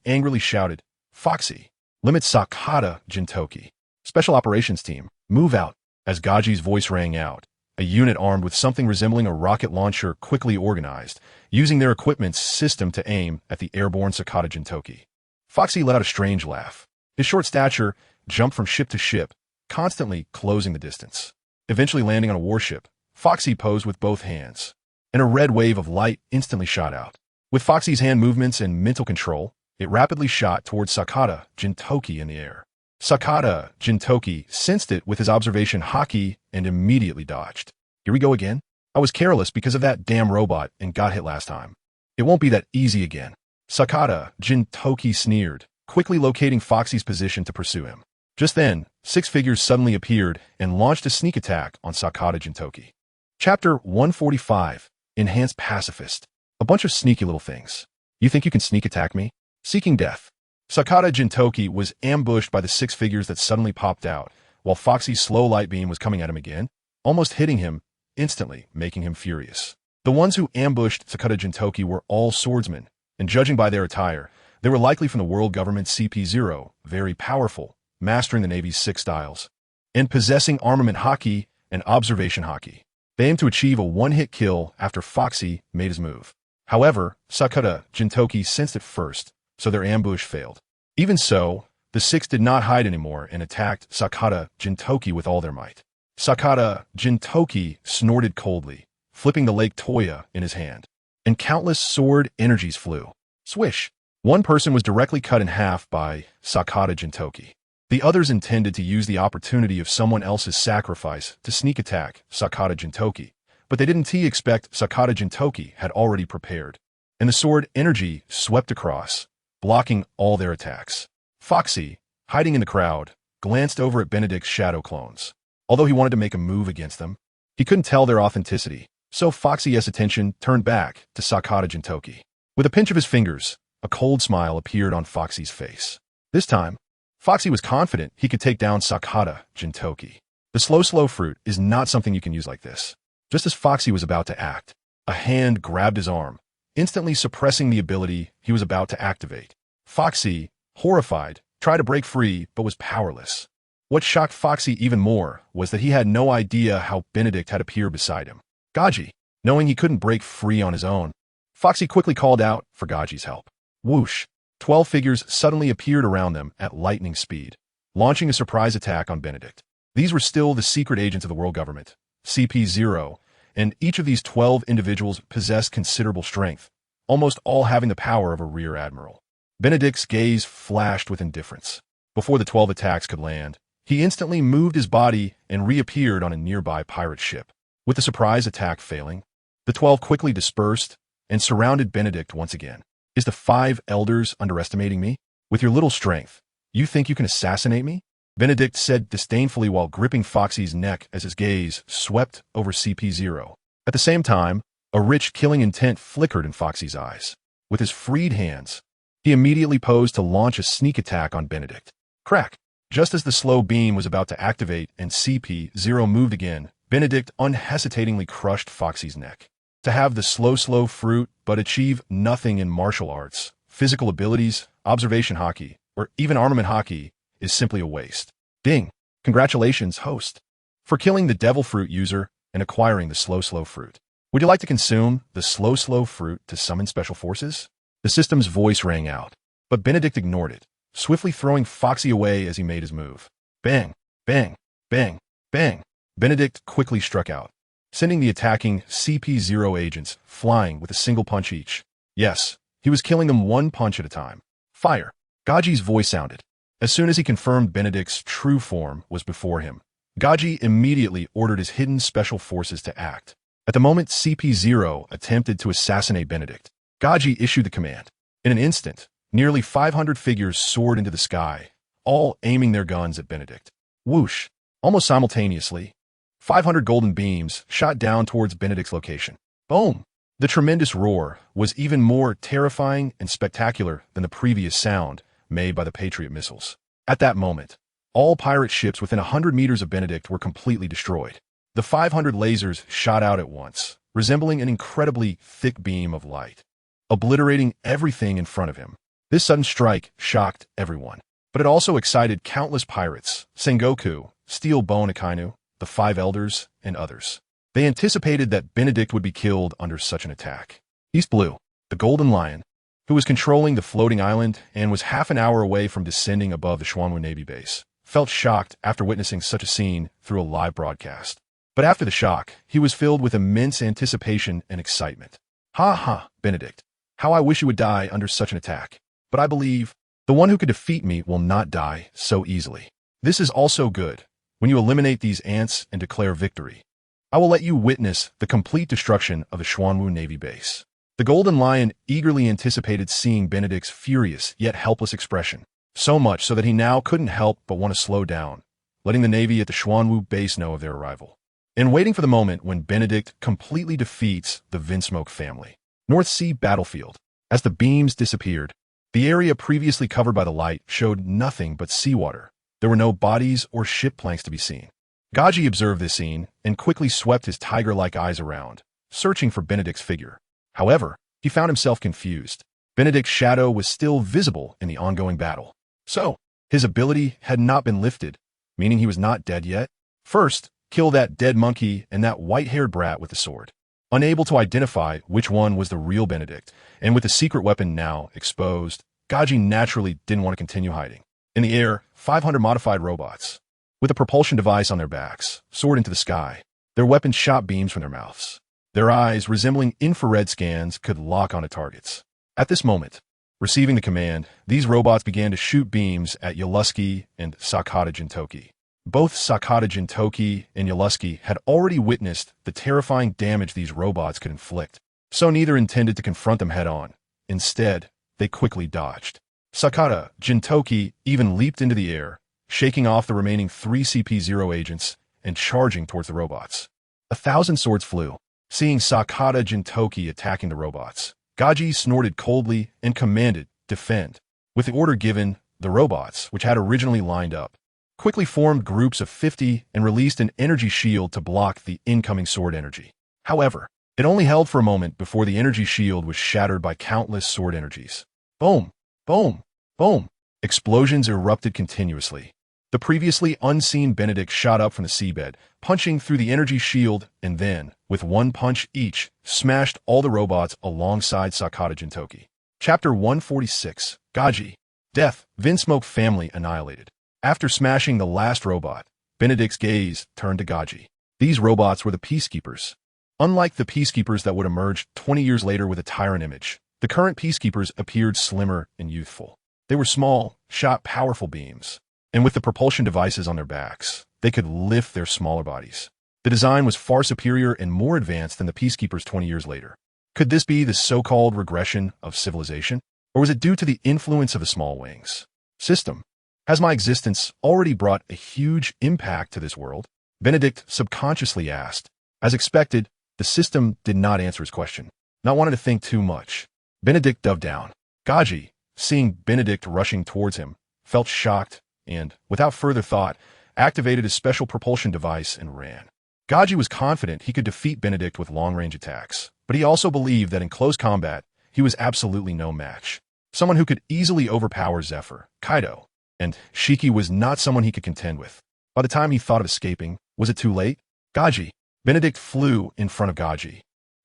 angrily shouted, "Foxy, limit Sakata Jintoki. Special Operations Team, move out." As Gaji's voice rang out, a unit armed with something resembling a rocket launcher quickly organized, using their equipment's system to aim at the airborne Sakata Jintoki. Foxy let out a strange laugh. His short stature jumped from ship to ship, constantly closing the distance. Eventually landing on a warship, Foxy posed with both hands, and a red wave of light instantly shot out. With Foxy's hand movements and mental control, it rapidly shot towards Sakata Jintoki in the air. Sakata Jintoki sensed it with his observation haki and immediately dodged. Here we go again? I was careless because of that damn robot and got hit last time. It won't be that easy again. Sakata Jintoki sneered, quickly locating Foxy's position to pursue him. Just then, 6 figures suddenly appeared and launched a sneak attack on Sakata Jintoki. Chapter 145, Enhanced Pacifist. A bunch of sneaky little things. You think you can sneak attack me? Seeking death. Sakata Jintoki was ambushed by the 6 figures that suddenly popped out, while Foxy's slow light beam was coming at him again, almost hitting him, instantly making him furious. The ones who ambushed Sakata Jintoki were all swordsmen, and judging by their attire, they were likely from the world government CP0, very powerful, mastering the Navy's 6 styles, and possessing armament haki and observation haki. They aimed to achieve a one-hit kill after Foxy made his move. However, Sakata Jintoki sensed it first, so their ambush failed. Even so, the 6 did not hide anymore and attacked Sakata Jintoki with all their might. Sakata Jintoki snorted coldly, flipping the Lake Toya in his hand, and countless sword energies flew. Swish! One person was directly cut in half by Sakata Jintoki. The others intended to use the opportunity of someone else's sacrifice to sneak attack Sakata Jintoki, but they didn't expect Sakata Jintoki had already prepared, and the sword energy swept across, blocking all their attacks. Foxy, hiding in the crowd, glanced over at Benedict's shadow clones. Although he wanted to make a move against them, he couldn't tell their authenticity, so Foxy's attention turned back to Sakata Jintoki. With a pinch of his fingers, a cold smile appeared on Foxy's face. This time, Foxy was confident he could take down Sakata Jintoki. The slow fruit is not something you can use like this. Just as Foxy was about to act, a hand grabbed his arm, instantly suppressing the ability he was about to activate. Foxy, horrified, tried to break free but was powerless. What shocked Foxy even more was that he had no idea how Benedict had appeared beside him. Gaji, knowing he couldn't break free on his own, Foxy quickly called out for Gaji's help. Whoosh! 12 figures suddenly appeared around them at lightning speed, launching a surprise attack on Benedict. These were still the secret agents of the world government, CP0, and each of these 12 individuals possessed considerable strength, almost all having the power of a rear admiral. Benedict's gaze flashed with indifference. Before the 12 attacks could land, he instantly moved his body and reappeared on a nearby pirate ship. With the surprise attack failing, the 12 quickly dispersed and surrounded Benedict once again. Is the 5 elders underestimating me? With your little strength, you think you can assassinate me? Benedict said disdainfully while gripping Foxy's neck as his gaze swept over CP0. At the same time, a rich killing intent flickered in Foxy's eyes. With his freed hands, he immediately posed to launch a sneak attack on Benedict. Crack! Just as the slow beam was about to activate and CP0 moved again, Benedict unhesitatingly crushed Foxy's neck. To have the slow fruit but achieve nothing in martial arts, physical abilities, observation haki, or even armament haki is simply a waste. Ding! Congratulations, host, for killing the devil fruit user and acquiring the slow fruit. Would you like to consume the slow fruit to summon special forces? The system's voice rang out, but Benedict ignored it, swiftly throwing Foxy away as he made his move. Bang! Bang! Bang! Bang! Benedict quickly struck out, sending the attacking CP0 agents flying with a single punch each. Yes, he was killing them one punch at a time. Fire! Gaji's voice sounded. As soon as he confirmed Benedict's true form was before him, Gaji immediately ordered his hidden special forces to act. At the moment CP0 attempted to assassinate Benedict, Gaji issued the command. In an instant, nearly 500 figures soared into the sky, all aiming their guns at Benedict. Whoosh! Almost simultaneously, 500 golden beams shot down towards Benedict's location. Boom! The tremendous roar was even more terrifying and spectacular than the previous sound made by the Patriot missiles. At that moment, all pirate ships within 100 meters of Benedict were completely destroyed. The 500 lasers shot out at once, resembling an incredibly thick beam of light, obliterating everything in front of him. This sudden strike shocked everyone, but it also excited countless pirates, Sengoku, Steel Bone Akainu, the 5 elders, and others. They anticipated that Benedict would be killed under such an attack. East Blue, the Golden Lion, who was controlling the floating island and was half an hour away from descending above the Xuanwu Navy base, felt shocked after witnessing such a scene through a live broadcast. But after the shock, he was filled with immense anticipation and excitement. Ha ha, Benedict. How I wish you would die under such an attack. But I believe The one who could defeat me will not die so easily. This is also good. When you eliminate these ants and declare victory, I will let you witness the complete destruction of the Xuanwu Navy base. The Golden Lion eagerly anticipated seeing Benedict's furious yet helpless expression, so much so that he now couldn't help but want to slow down, letting the Navy at the Xuanwu base know of their arrival, and waiting for the moment when Benedict completely defeats the Vinsmoke family. North Sea battlefield. As the beams disappeared, the area previously covered by the light showed nothing but seawater. There were no bodies or ship planks to be seen. Gaji observed this scene and quickly swept his tiger-like eyes around, searching for Benedict's figure. However, he found himself confused. Benedict's shadow was still visible in the ongoing battle. So, his ability had not been lifted, meaning he was not dead yet. First, kill that dead monkey and that white-haired brat with the sword. Unable to identify which one was the real Benedict, and with the secret weapon now exposed, Gaji naturally didn't want to continue hiding. In the air, 500 modified robots, with a propulsion device on their backs, soared into the sky. Their weapons shot beams from their mouths. Their eyes, resembling infrared scans, could lock onto targets. At this moment, receiving the command, these robots began to shoot beams at Yaluski and Sakata Jintoki. Both Sakata Jintoki and Yaluski had already witnessed the terrifying damage these robots could inflict, so neither intended to confront them head-on. Instead, they quickly dodged. Sakata Jintoki even leaped into the air, shaking off the remaining 3 CP0 agents and charging towards the robots. 1,000 swords flew. Seeing Sakata Jintoki attacking the robots, Gaji snorted coldly and commanded, "Defend." With the order given, the robots, which had originally lined up, quickly formed groups of 50 and released an energy shield to block the incoming sword energy. However, it only held for a moment before the energy shield was shattered by countless sword energies. Boom! Boom! Boom! Explosions erupted continuously. The previously unseen Benedict shot up from the seabed, punching through the energy shield, and then, with one punch each, smashed all the robots alongside Sakata Jintoki. Chapter 146. Gaji. Death. Vinsmoke family annihilated. After smashing the last robot, Benedict's gaze turned to Gaji. These robots were the Peacekeepers. Unlike the Peacekeepers that would emerge 20 years later with a tyrant image, the current Peacekeepers appeared slimmer and youthful. They were small, shot powerful beams, and with the propulsion devices on their backs, they could lift their smaller bodies. The design was far superior and more advanced than the Peacekeepers 20 years later. Could this be the so-called regression of civilization? Or was it due to the influence of the small wings system? Has my existence already brought a huge impact to this world? Benedict subconsciously asked. As expected, the system did not answer his question. Not wanting to think too much, Benedict dove down. Gaji, seeing Benedict rushing towards him, felt shocked and, without further thought, activated his special propulsion device and ran. Gaji was confident he could defeat Benedict with long-range attacks, but he also believed that in close combat, he was absolutely no match. Someone who could easily overpower Zephyr, Kaido, and Shiki was not someone he could contend with. By the time he thought of escaping, was it too late? Gaji. Benedict flew in front of Gaji,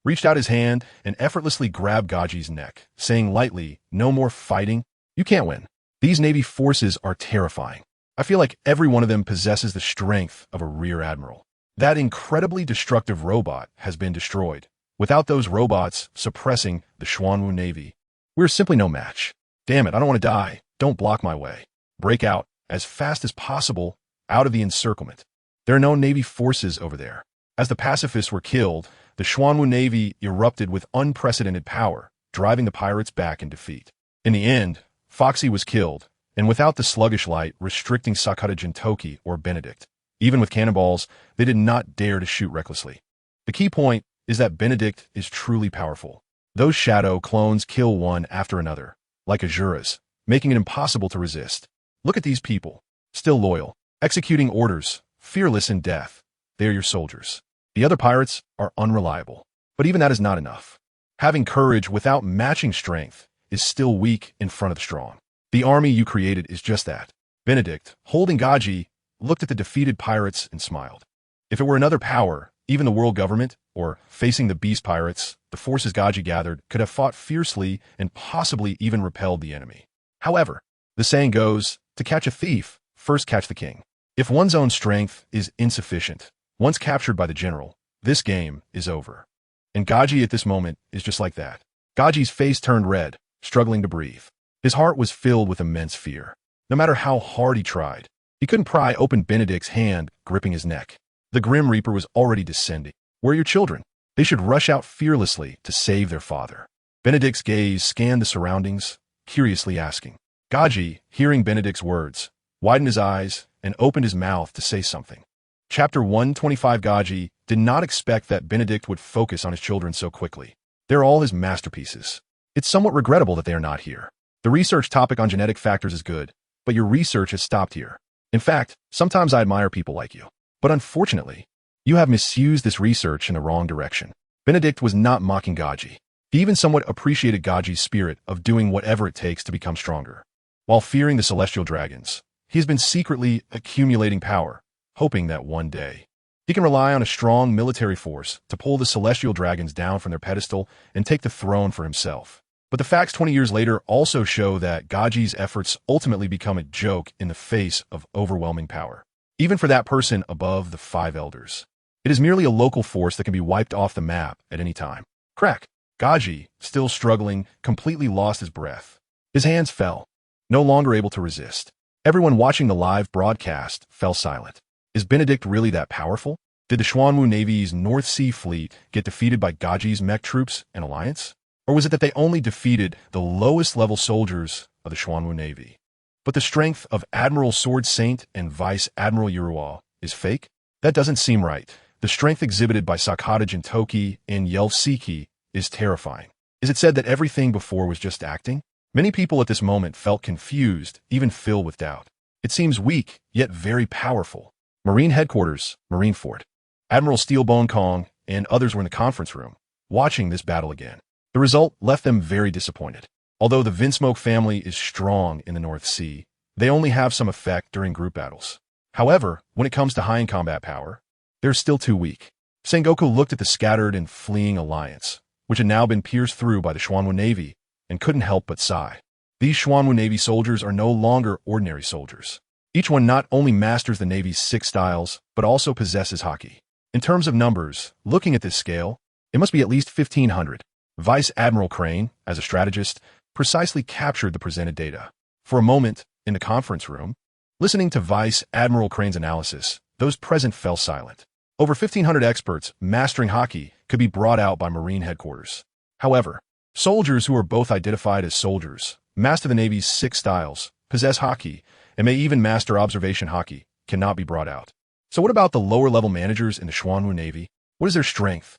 reached out his hand, and effortlessly grabbed Gaji's neck, saying lightly, "No more fighting. You can't win. These Navy forces are terrifying. I feel like every one of them possesses the strength of a rear admiral. That incredibly destructive robot has been destroyed. Without those robots suppressing the Xuanwu Navy, we're simply no match. Damn it, I don't want to die. Don't block my way. Break out, as fast as possible, out of the encirclement. There are no Navy forces over there." As the pacifists were killed, the Xuanwu Navy erupted with unprecedented power, driving the pirates back in defeat. In the end, Foxy was killed, and without the sluggish light restricting Sakata Jintoki or Benedict, even with cannonballs, they did not dare to shoot recklessly. The key point is that Benedict is truly powerful. Those shadow clones kill one after another, like Azuras, making it impossible to resist. Look at these people, still loyal, executing orders, fearless in death. They are your soldiers. The other pirates are unreliable, but even that is not enough. Having courage without matching strength is still weak in front of the strong. The army you created is just that. Benedict, holding Gaji, looked at the defeated pirates and smiled. If it were another power, even the world government, or facing the beast pirates, the forces Gaji gathered could have fought fiercely and possibly even repelled the enemy. However, the saying goes, to catch a thief, first catch the king. If one's own strength is insufficient, once captured by the general, this game is over. And Gaji at this moment is just like that. Gaji's face turned red, struggling to breathe. His heart was filled with immense fear. No matter how hard he tried, he couldn't pry open Benedict's hand, gripping his neck. The Grim Reaper was already descending. Where are your children? They should rush out fearlessly to save their father. Benedict's gaze scanned the surroundings, curiously asking. Gaji, hearing Benedict's words, widened his eyes and opened his mouth to say something. Chapter 125. Gaji did not expect that Benedict would focus on his children so quickly. They're all his masterpieces. It's somewhat regrettable that they are not here. The research topic on genetic factors is good, but your research has stopped here. In fact, sometimes I admire people like you. But unfortunately, you have misused this research in the wrong direction. Benedict was not mocking Gaji. He even somewhat appreciated Gaji's spirit of doing whatever it takes to become stronger. While fearing the celestial dragons, he has been secretly accumulating power, hoping that one day he can rely on a strong military force to pull the celestial dragons down from their pedestal and take the throne for himself. But the facts 20 years later also show that Gaji's efforts ultimately become a joke in the face of overwhelming power. Even for that person above the 5 elders. It is merely a local force that can be wiped off the map at any time. Crack! Gaji, still struggling, completely lost his breath. His hands fell, no longer able to resist. Everyone watching the live broadcast fell silent. Is Benedict really that powerful? Did the Xuanwu Navy's North Sea fleet get defeated by Gaji's mech troops and alliance? Or was it that they only defeated the lowest level soldiers of the Xuanwu Navy? But the strength of Admiral Sword Saint and Vice Admiral Yuruwa is fake? That doesn't seem right. The strength exhibited by Sakata Jintoki and Yelfsiki is terrifying. Is it said that everything before was just acting? Many people at this moment felt confused, even filled with doubt. It seems weak, yet very powerful. Marine Headquarters, Marine Fort. Admiral Steelbone Kong and others were in the conference room, watching this battle again. The result left them very disappointed. Although the Vinsmoke family is strong in the North Sea, they only have some effect during group battles. However, when it comes to high combat power, they're still too weak. Sengoku looked at the scattered and fleeing alliance, which had now been pierced through by the Xuanwu Navy, and couldn't help but sigh. These Xuanwu Navy soldiers are no longer ordinary soldiers. Each one not only masters the Navy's 6 styles, but also possesses haki. In terms of numbers, looking at this scale, it must be at least 1,500. Vice Admiral Crane, as a strategist, precisely captured the presented data. For a moment, in the conference room, listening to Vice Admiral Crane's analysis, those present fell silent. Over 1,500 experts mastering haki could be brought out by Marine Headquarters. However, soldiers who are both identified as soldiers, master the Navy's 6 styles, possess haki, and may even master observation haki, cannot be brought out. So what about the lower-level managers in the Xuanwu Navy? What is their strength?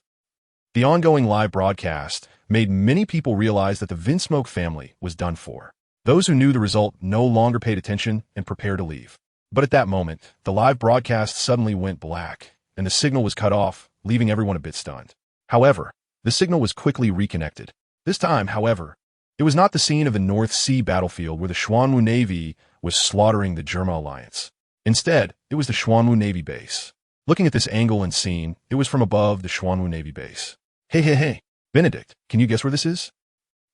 The ongoing live broadcast made many people realize that the Vinsmoke family was done for. Those who knew the result no longer paid attention and prepared to leave. But at that moment, the live broadcast suddenly went black, and the signal was cut off, leaving everyone a bit stunned. However, the signal was quickly reconnected. This time, however, it was not the scene of the North Sea battlefield where the Xuanwu Navy was slaughtering the Germa Alliance. Instead, it was the Xuanwu Navy base. Looking at this angle and scene, it was from above the Xuanwu Navy base. Hey, Benedict, can you guess where this is?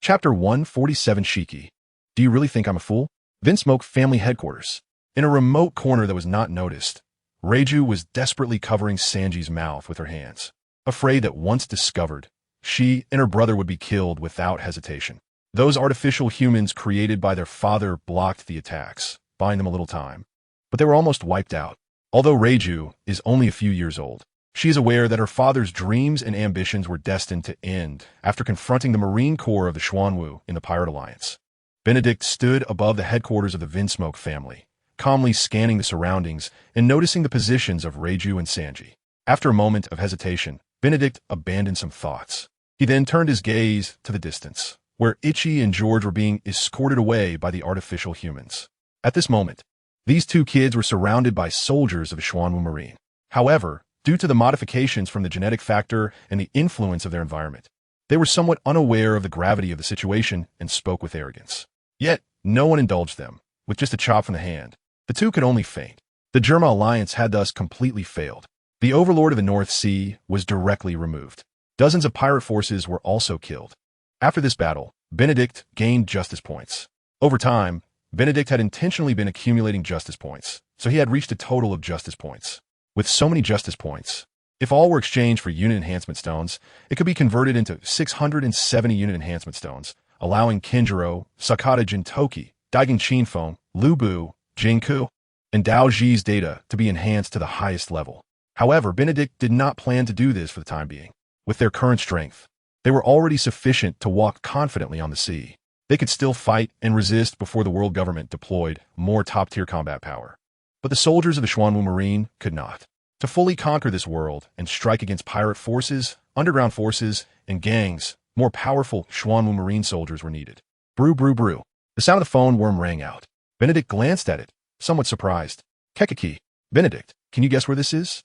Chapter 147. Shiki. Do you really think I'm a fool? Vinsmoke family headquarters. In a remote corner that was not noticed, Reiju was desperately covering Sanji's mouth with her hands, afraid that once discovered, she and her brother would be killed without hesitation. Those artificial humans created by their father blocked the attacks, buying them a little time. But they were almost wiped out. Although Reiju is only a few years old, she is aware that her father's dreams and ambitions were destined to end after confronting the Marine Corps of the Xuanwu in the Pirate Alliance. Benedict stood above the headquarters of the Vinsmoke family, calmly scanning the surroundings and noticing the positions of Reiju and Sanji. After a moment of hesitation, Benedict abandoned some thoughts. He then turned his gaze to the distance, where Ichi and George were being escorted away by the artificial humans. At this moment, these 2 kids were surrounded by soldiers of the Xuanwu Marine. However, due to the modifications from the genetic factor and the influence of their environment, they were somewhat unaware of the gravity of the situation and spoke with arrogance. Yet, no one indulged them. With just a chop from the hand, the 2 could only faint. The Germa Alliance had thus completely failed. The overlord of the North Sea was directly removed. Dozens of pirate forces were also killed. After this battle, Benedict gained justice points. Over time, Benedict had intentionally been accumulating justice points, so he had reached a total of justice points. With so many justice points, if all were exchanged for unit enhancement stones, it could be converted into 670 unit enhancement stones, allowing Kinjiro, Sakata Jintoki, Daigen Shinfeng, Lubu, Jinku, and Dao Ji's data to be enhanced to the highest level. However, Benedict did not plan to do this for the time being. With their current strength, they were already sufficient to walk confidently on the sea. They could still fight and resist before the world government deployed more top-tier combat power. But the soldiers of the Xuanwu Marine could not. To fully conquer this world and strike against pirate forces, underground forces, and gangs, more powerful Xuanwu Marine soldiers were needed. Brew, brew, brew. The sound of the phone worm rang out. Benedict glanced at it, somewhat surprised. Kekiki. Benedict, can you guess where this is?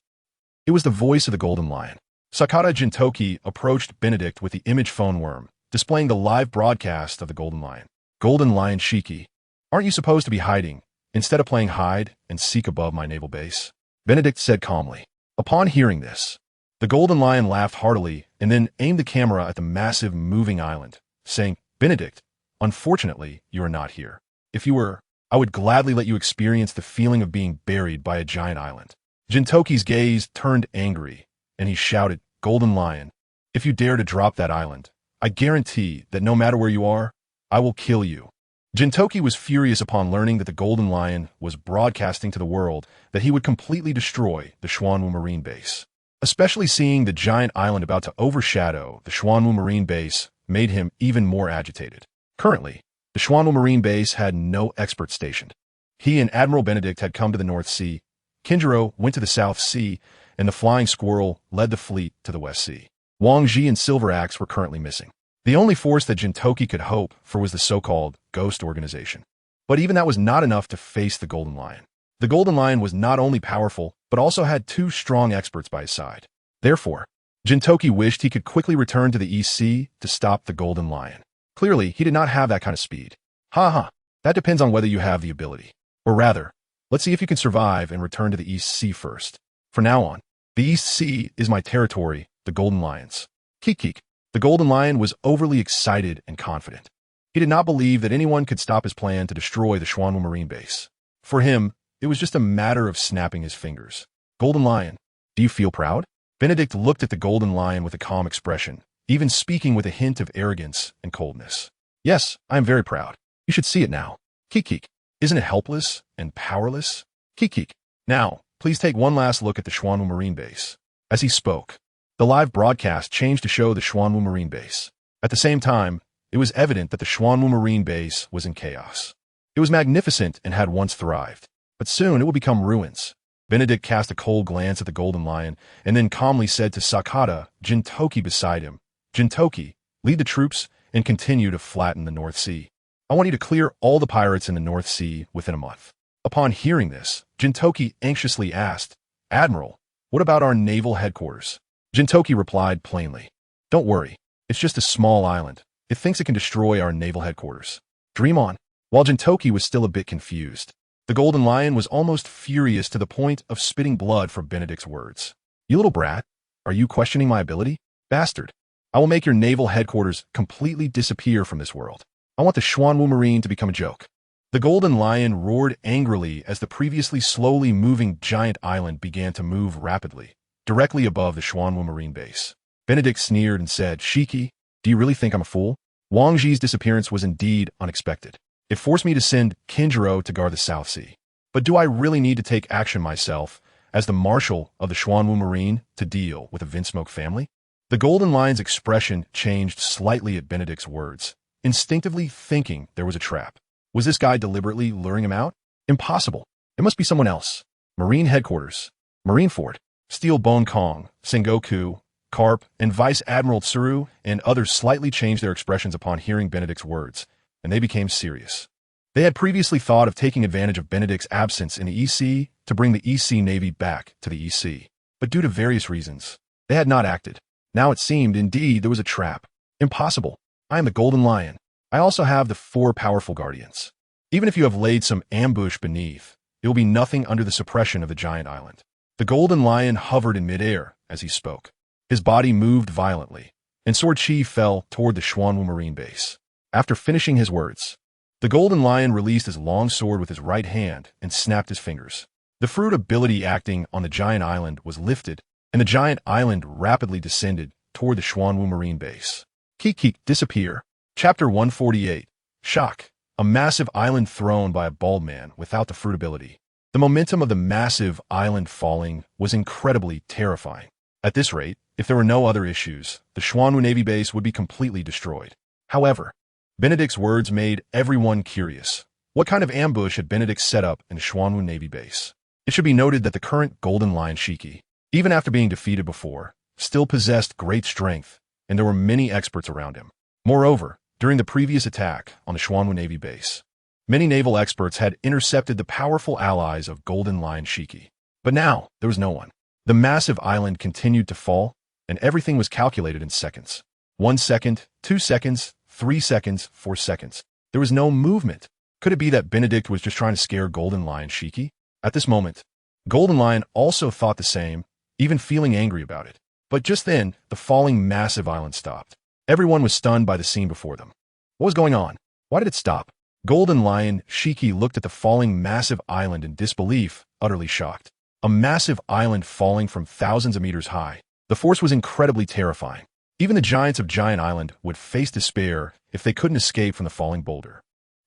It was the voice of the Golden Lion. Sakata Jintoki approached Benedict with the image phone worm, displaying the live broadcast of the Golden Lion. Golden Lion Shiki. Aren't you supposed to be hiding, instead of playing hide and seek above my naval base? Benedict said calmly. Upon hearing this, the Golden Lion laughed heartily and then aimed the camera at the massive moving island, saying, Benedict, unfortunately, you are not here. If you were, I would gladly let you experience the feeling of being buried by a giant island. Jintoki's gaze turned angry, and he shouted, Golden Lion, if you dare to drop that island, I guarantee that no matter where you are, I will kill you. Jintoki was furious upon learning that the Golden Lion was broadcasting to the world that he would completely destroy the Xuanwu Marine Base. Especially seeing the giant island about to overshadow the Xuanwu Marine Base made him even more agitated. Currently, the Xuanwu Marine Base had no experts stationed. He and Admiral Benedict had come to the North Sea, Kinjiro went to the South Sea, and the Flying Squirrel led the fleet to the West Sea. Wang Ji and Silver Axe were currently missing. The only force that Jintoki could hope for was the so-called Ghost Organization. But even that was not enough to face the Golden Lion. The Golden Lion was not only powerful, but also had two strong experts by his side. Therefore, Jintoki wished he could quickly return to the East Sea to stop the Golden Lion. Clearly, he did not have that kind of speed. That depends on whether you have the ability. Or rather, let's see if you can survive and return to the East Sea first. From now on, the East Sea is my territory, the Golden Lions. Kik. The Golden Lion was overly excited and confident. He did not believe that anyone could stop his plan to destroy the Xuanwu Marine Base. For him, it was just a matter of snapping his fingers. Golden Lion, do you feel proud? Benedict looked at the Golden Lion with a calm expression, even speaking with a hint of arrogance and coldness. Yes, I am very proud. You should see it now. Kik. Isn't it helpless and powerless? Kik. Now, please take one last look at the Xuanwu Marine Base. As he spoke, the live broadcast changed to show the Xuanwu Marine Base. At the same time, it was evident that the Xuanwu Marine Base was in chaos. It was magnificent and had once thrived, but soon it will become ruins. Benedict cast a cold glance at the Golden Lion and then calmly said to Sakata, Jintoki beside him, Jintoki, lead the troops and continue to flatten the North Sea. I want you to clear all the pirates in the North Sea within a month. Upon hearing this, Jintoki anxiously asked, Admiral, what about our naval headquarters? Jintoki replied plainly, Don't worry, it's just a small island. It thinks it can destroy our naval headquarters. Dream on. While Jintoki was still a bit confused, the Golden Lion was almost furious to the point of spitting blood for Benedict's words. You little brat, are you questioning my ability? Bastard, I will make your naval headquarters completely disappear from this world. I want the Xuanwu Marine to become a joke. The Golden Lion roared angrily as the previously slowly moving giant island began to move rapidly, directly above the Xuanwu Marine Base. Benedict sneered and said, Shiki, do you really think I'm a fool? Wang Ji's disappearance was indeed unexpected. It forced me to send Kinjiro to guard the South Sea. But do I really need to take action myself, as the marshal of the Xuanwu Marine, to deal with the Vinsmoke family? The Golden Lion's expression changed slightly at Benedict's words, instinctively thinking there was a trap. Was this guy deliberately luring him out? Impossible. It must be someone else. Marine Headquarters, Marineford, Steel Bone Kong, Sengoku, Carp, and Vice Admiral Tsuru and others slightly changed their expressions upon hearing Benedict's words, and they became serious. They had previously thought of taking advantage of Benedict's absence in the EC to bring the EC Navy back to the EC, but due to various reasons, they had not acted. Now it seemed, indeed, there was a trap. Impossible. I am the Golden Lion. I also have the 4 powerful guardians. Even if you have laid some ambush beneath, it will be nothing under the suppression of the giant island. The Golden Lion hovered in midair as he spoke. His body moved violently, and Sword Chi fell toward the Xuanwu Marine Base. After finishing his words, the Golden Lion released his long sword with his right hand and snapped his fingers. The fruit ability acting on the giant island was lifted, and the giant island rapidly descended toward the Xuanwu Marine Base. Kik, disappear. Chapter 148. Shock. A massive island thrown by a bald man without the fruit ability. The momentum of the massive island falling was incredibly terrifying. At this rate, if there were no other issues, the Xuanwu Navy base would be completely destroyed. However, Benedict's words made everyone curious. What kind of ambush had Benedict set up in the Xuanwu Navy base? It should be noted that the current Golden Lion Shiki, even after being defeated before, still possessed great strength, and there were many experts around him. Moreover, during the previous attack on the Xuanwu Navy base, many naval experts had intercepted the powerful allies of Golden Lion Shiki. But now, there was no one. The massive island continued to fall, and everything was calculated in seconds. 1 second, 2 seconds, 3 seconds, 4 seconds. There was no movement. Could it be that Benedict was just trying to scare Golden Lion Shiki? At this moment, Golden Lion also thought the same, even feeling angry about it. But just then, the falling massive island stopped. Everyone was stunned by the scene before them. What was going on? Why did it stop? Golden Lion Shiki looked at the falling massive island in disbelief, utterly shocked. A massive island falling from thousands of meters high. The force was incredibly terrifying. Even the giants of Giant Island would face despair if they couldn't escape from the falling boulder.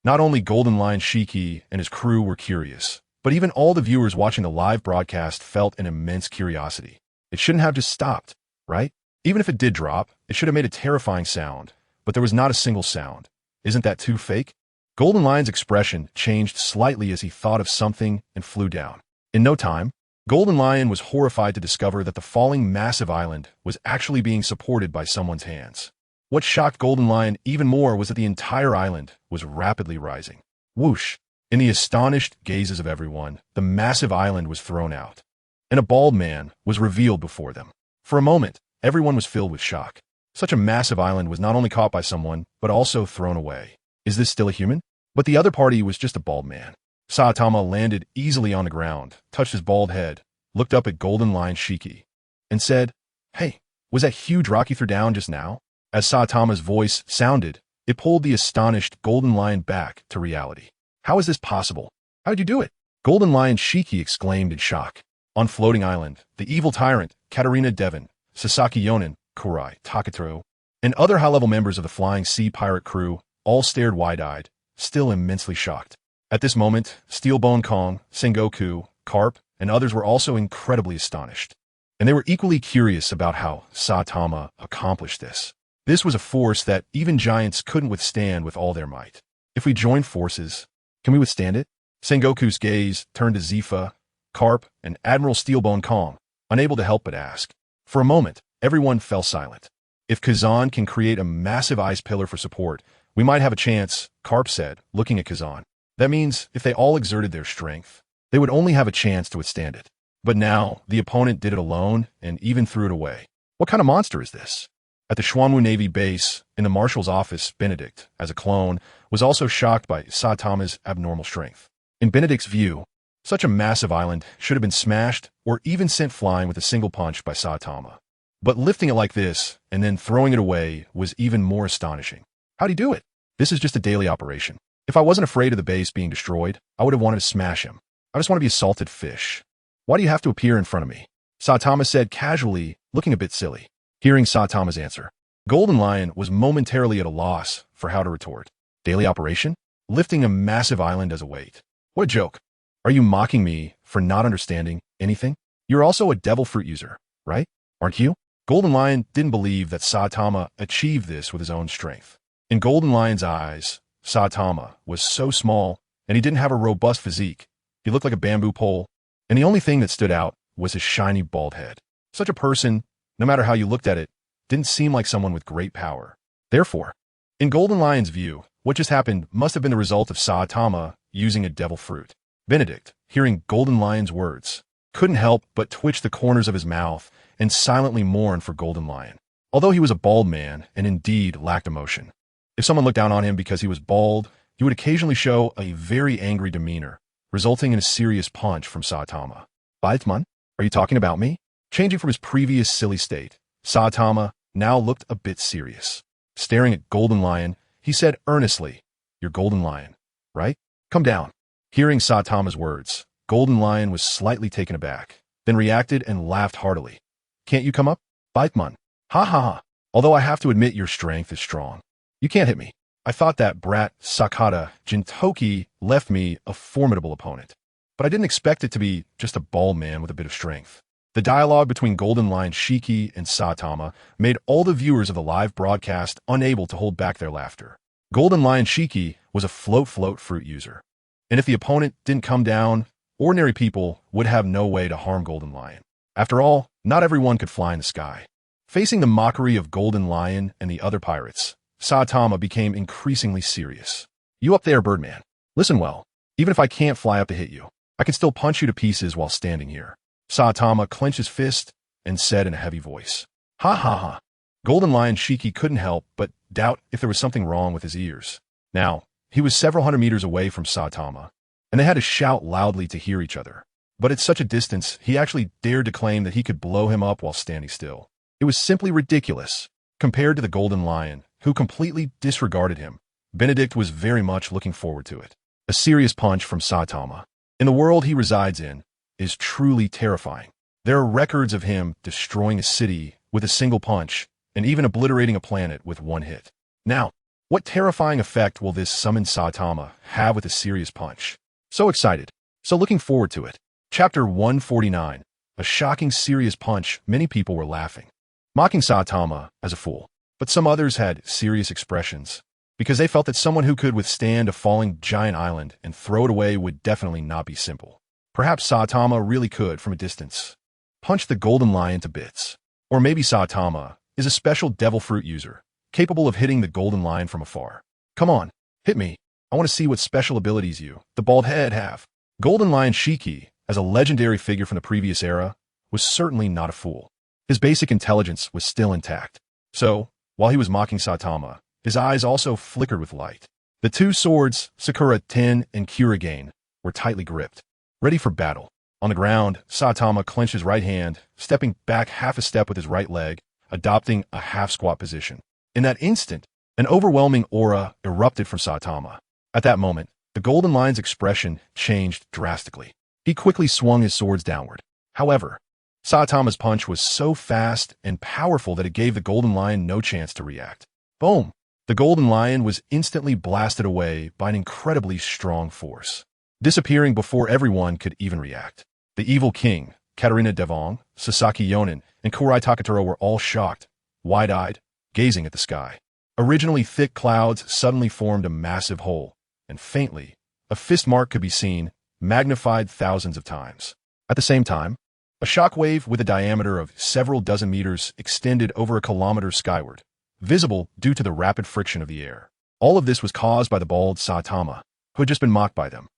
Not only Golden Lion Shiki and his crew were curious, but even all the viewers watching the live broadcast felt an immense curiosity. It shouldn't have just stopped, right? Even if it did drop, it should have made a terrifying sound, but there was not a single sound. Isn't that too fake? Golden Lion's expression changed slightly as he thought of something and flew down. In no time, Golden Lion was horrified to discover that the falling massive island was actually being supported by someone's hands. What shocked Golden Lion even more was that the entire island was rapidly rising. Whoosh! In the astonished gazes of everyone, the massive island was thrown out, and a bald man was revealed before them. For a moment, everyone was filled with shock. Such a massive island was not only caught by someone, but also thrown away. Is this still a human? But the other party was just a bald man. Saitama landed easily on the ground, touched his bald head, looked up at Golden Lion Shiki, and said, "Hey, was that huge rock you threw down just now?" As Saitama's voice sounded, it pulled the astonished Golden Lion back to reality. "How is this possible? How did you do it?" Golden Lion Shiki exclaimed in shock. On Floating Island, the evil tyrant, Katarina Devon, Sasaki Yonen, Kurai, Takataro, and other high-level members of the Flying Sea Pirate crew all stared wide-eyed, still immensely shocked. At this moment, Steelbone Kong, Sengoku, Carp, and others were also incredibly astonished. And they were equally curious about how Saitama accomplished this. This was a force that even giants couldn't withstand with all their might. If we join forces, can we withstand it? Sengoku's gaze turned to Zifa, Carp, and Admiral Steelbone Kong, unable to help but ask. For a moment, everyone fell silent. If Kazan can create a massive ice pillar for support, we might have a chance, Carp said, looking at Kazan. That means if they all exerted their strength, they would only have a chance to withstand it. But now, the opponent did it alone and even threw it away. What kind of monster is this? At the Xuanwu Navy base, in the marshal's office, Benedict, as a clone, was also shocked by Saitama's abnormal strength. In Benedict's view, such a massive island should have been smashed or even sent flying with a single punch by Saitama. But lifting it like this and then throwing it away was even more astonishing. How'd he do it? This is just a daily operation. If I wasn't afraid of the base being destroyed, I would have wanted to smash him. I just want to be a salted fish. Why do you have to appear in front of me? Saitama said casually, looking a bit silly. Hearing Saitama's answer, Golden Lion was momentarily at a loss for how to retort. Daily operation? Lifting a massive island as a weight. What a joke. Are you mocking me for not understanding anything? You're also a devil fruit user, right? Aren't you? Golden Lion didn't believe that Saitama achieved this with his own strength. In Golden Lion's eyes, Saitama was so small, and he didn't have a robust physique. He looked like a bamboo pole, and the only thing that stood out was his shiny bald head. Such a person, no matter how you looked at it, didn't seem like someone with great power. Therefore, in Golden Lion's view, what just happened must have been the result of Saitama using a devil fruit. Benedict, hearing Golden Lion's words, couldn't help but twitch the corners of his mouth and silently mourn for Golden Lion. Although he was a bald man and indeed lacked emotion, if someone looked down on him because he was bald, he would occasionally show a very angry demeanor, resulting in a serious punch from Saitama. Baitman, are you talking about me? Changing from his previous silly state, Saitama now looked a bit serious. Staring at Golden Lion, he said earnestly, "You're Golden Lion, right? Come down." Hearing Saitama's words, Golden Lion was slightly taken aback, then reacted and laughed heartily. "Can't you come up? Baitman. Ha ha ha. Although I have to admit your strength is strong. You can't hit me. I thought that brat Sakata Jintoki left me a formidable opponent. But I didn't expect it to be just a bald man with a bit of strength. The dialogue between Golden Lion Shiki and Saitama made all the viewers of the live broadcast unable to hold back their laughter. Golden Lion Shiki was a float fruit user. And if the opponent didn't come down, ordinary people would have no way to harm Golden Lion. After all, not everyone could fly in the sky. Facing the mockery of Golden Lion and the other pirates, Saitama became increasingly serious. You up there, Birdman. Listen well. Even if I can't fly up to hit you, I can still punch you to pieces while standing here. Saitama clenched his fist and said in a heavy voice. Ha ha ha. Golden Lion Shiki couldn't help but doubt if there was something wrong with his ears. Now, he was several hundred meters away from Saitama, and they had to shout loudly to hear each other. But at such a distance, he actually dared to claim that he could blow him up while standing still. It was simply ridiculous. Compared to the Golden Lion, who completely disregarded him, Benedict was very much looking forward to it. A serious punch from Saitama, in the world he resides in, is truly terrifying. There are records of him destroying a city with a single punch and even obliterating a planet with one hit. Now, what terrifying effect will this summoned Saitama have with a serious punch? So excited. So looking forward to it. Chapter 149. A shocking serious punch. Many people were laughing, mocking Saitama as a fool. But some others had serious expressions, because they felt that someone who could withstand a falling giant island and throw it away would definitely not be simple. Perhaps Saitama really could, from a distance, punch the Golden Lion to bits. Or maybe Saitama is a special devil fruit user, capable of hitting the Golden Lion from afar. Come on, hit me. I want to see what special abilities you, the bald head, have. Golden Lion Shiki, as a legendary figure from the previous era, was certainly not a fool. His basic intelligence was still intact. So, while he was mocking Saitama, his eyes also flickered with light. The two swords, Sakura 10 and Kurigane, were tightly gripped, ready for battle. On the ground, Saitama clenched his right hand, stepping back half a step with his right leg, adopting a half-squat position. In that instant, an overwhelming aura erupted from Saitama. At that moment, the Golden Lion's expression changed drastically. He quickly swung his swords downward. However, Saitama's punch was so fast and powerful that it gave the Golden Lion no chance to react. Boom! The Golden Lion was instantly blasted away by an incredibly strong force, disappearing before everyone could even react. The evil king, Katarina Devong, Sasaki Yonin, and Kurai Takataro were all shocked, wide-eyed, gazing at the sky. Originally thick clouds suddenly formed a massive hole, and faintly, a fist mark could be seen, magnified thousands of times. At the same time, a shockwave with a diameter of several dozen meters extended over a kilometer skyward, visible due to the rapid friction of the air. All of this was caused by the bald Saitama, who had just been mocked by them.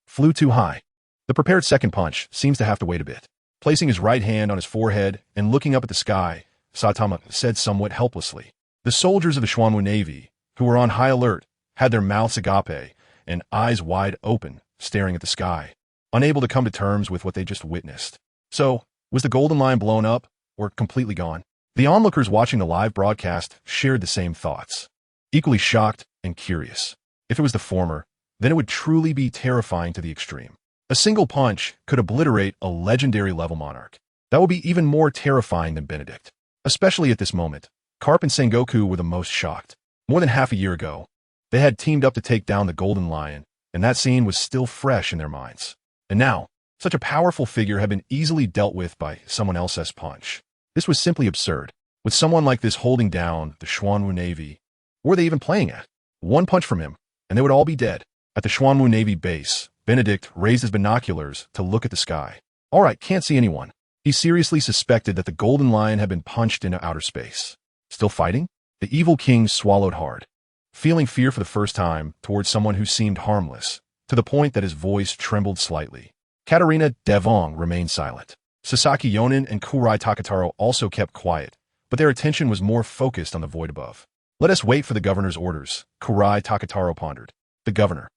Flew too high. The prepared second punch seems to have to wait a bit. Placing his right hand on his forehead and looking up at the sky, Saitama said somewhat helplessly. The soldiers of the Xuanwu Navy, who were on high alert, had their mouths agape and eyes wide open, staring at the sky, unable to come to terms with what they just witnessed. So, was the Golden Lion blown up, or completely gone? The onlookers watching the live broadcast shared the same thoughts, equally shocked and curious. If it was the former, then it would truly be terrifying to the extreme. A single punch could obliterate a legendary-level monarch. That would be even more terrifying than Benedict. Especially at this moment, Carp and Sengoku were the most shocked. More than half a year ago, they had teamed up to take down the Golden Lion, and that scene was still fresh in their minds. And now, such a powerful figure had been easily dealt with by someone else's punch. This was simply absurd. With someone like this holding down the Xuanwu Navy, what were they even playing at? One punch from him, and they would all be dead. At the Xuanwu Navy base, Benedict raised his binoculars to look at the sky. All right, can't see anyone. He seriously suspected that the Golden Lion had been punched into outer space. Still fighting? The evil king swallowed hard, feeling fear for the first time towards someone who seemed harmless, to the point that his voice trembled slightly. Katarina Devong remained silent. Sasaki Yonin and Kurai Takataro also kept quiet, but their attention was more focused on the void above. Let us wait for the governor's orders, Kurai Takataro pondered. The governor.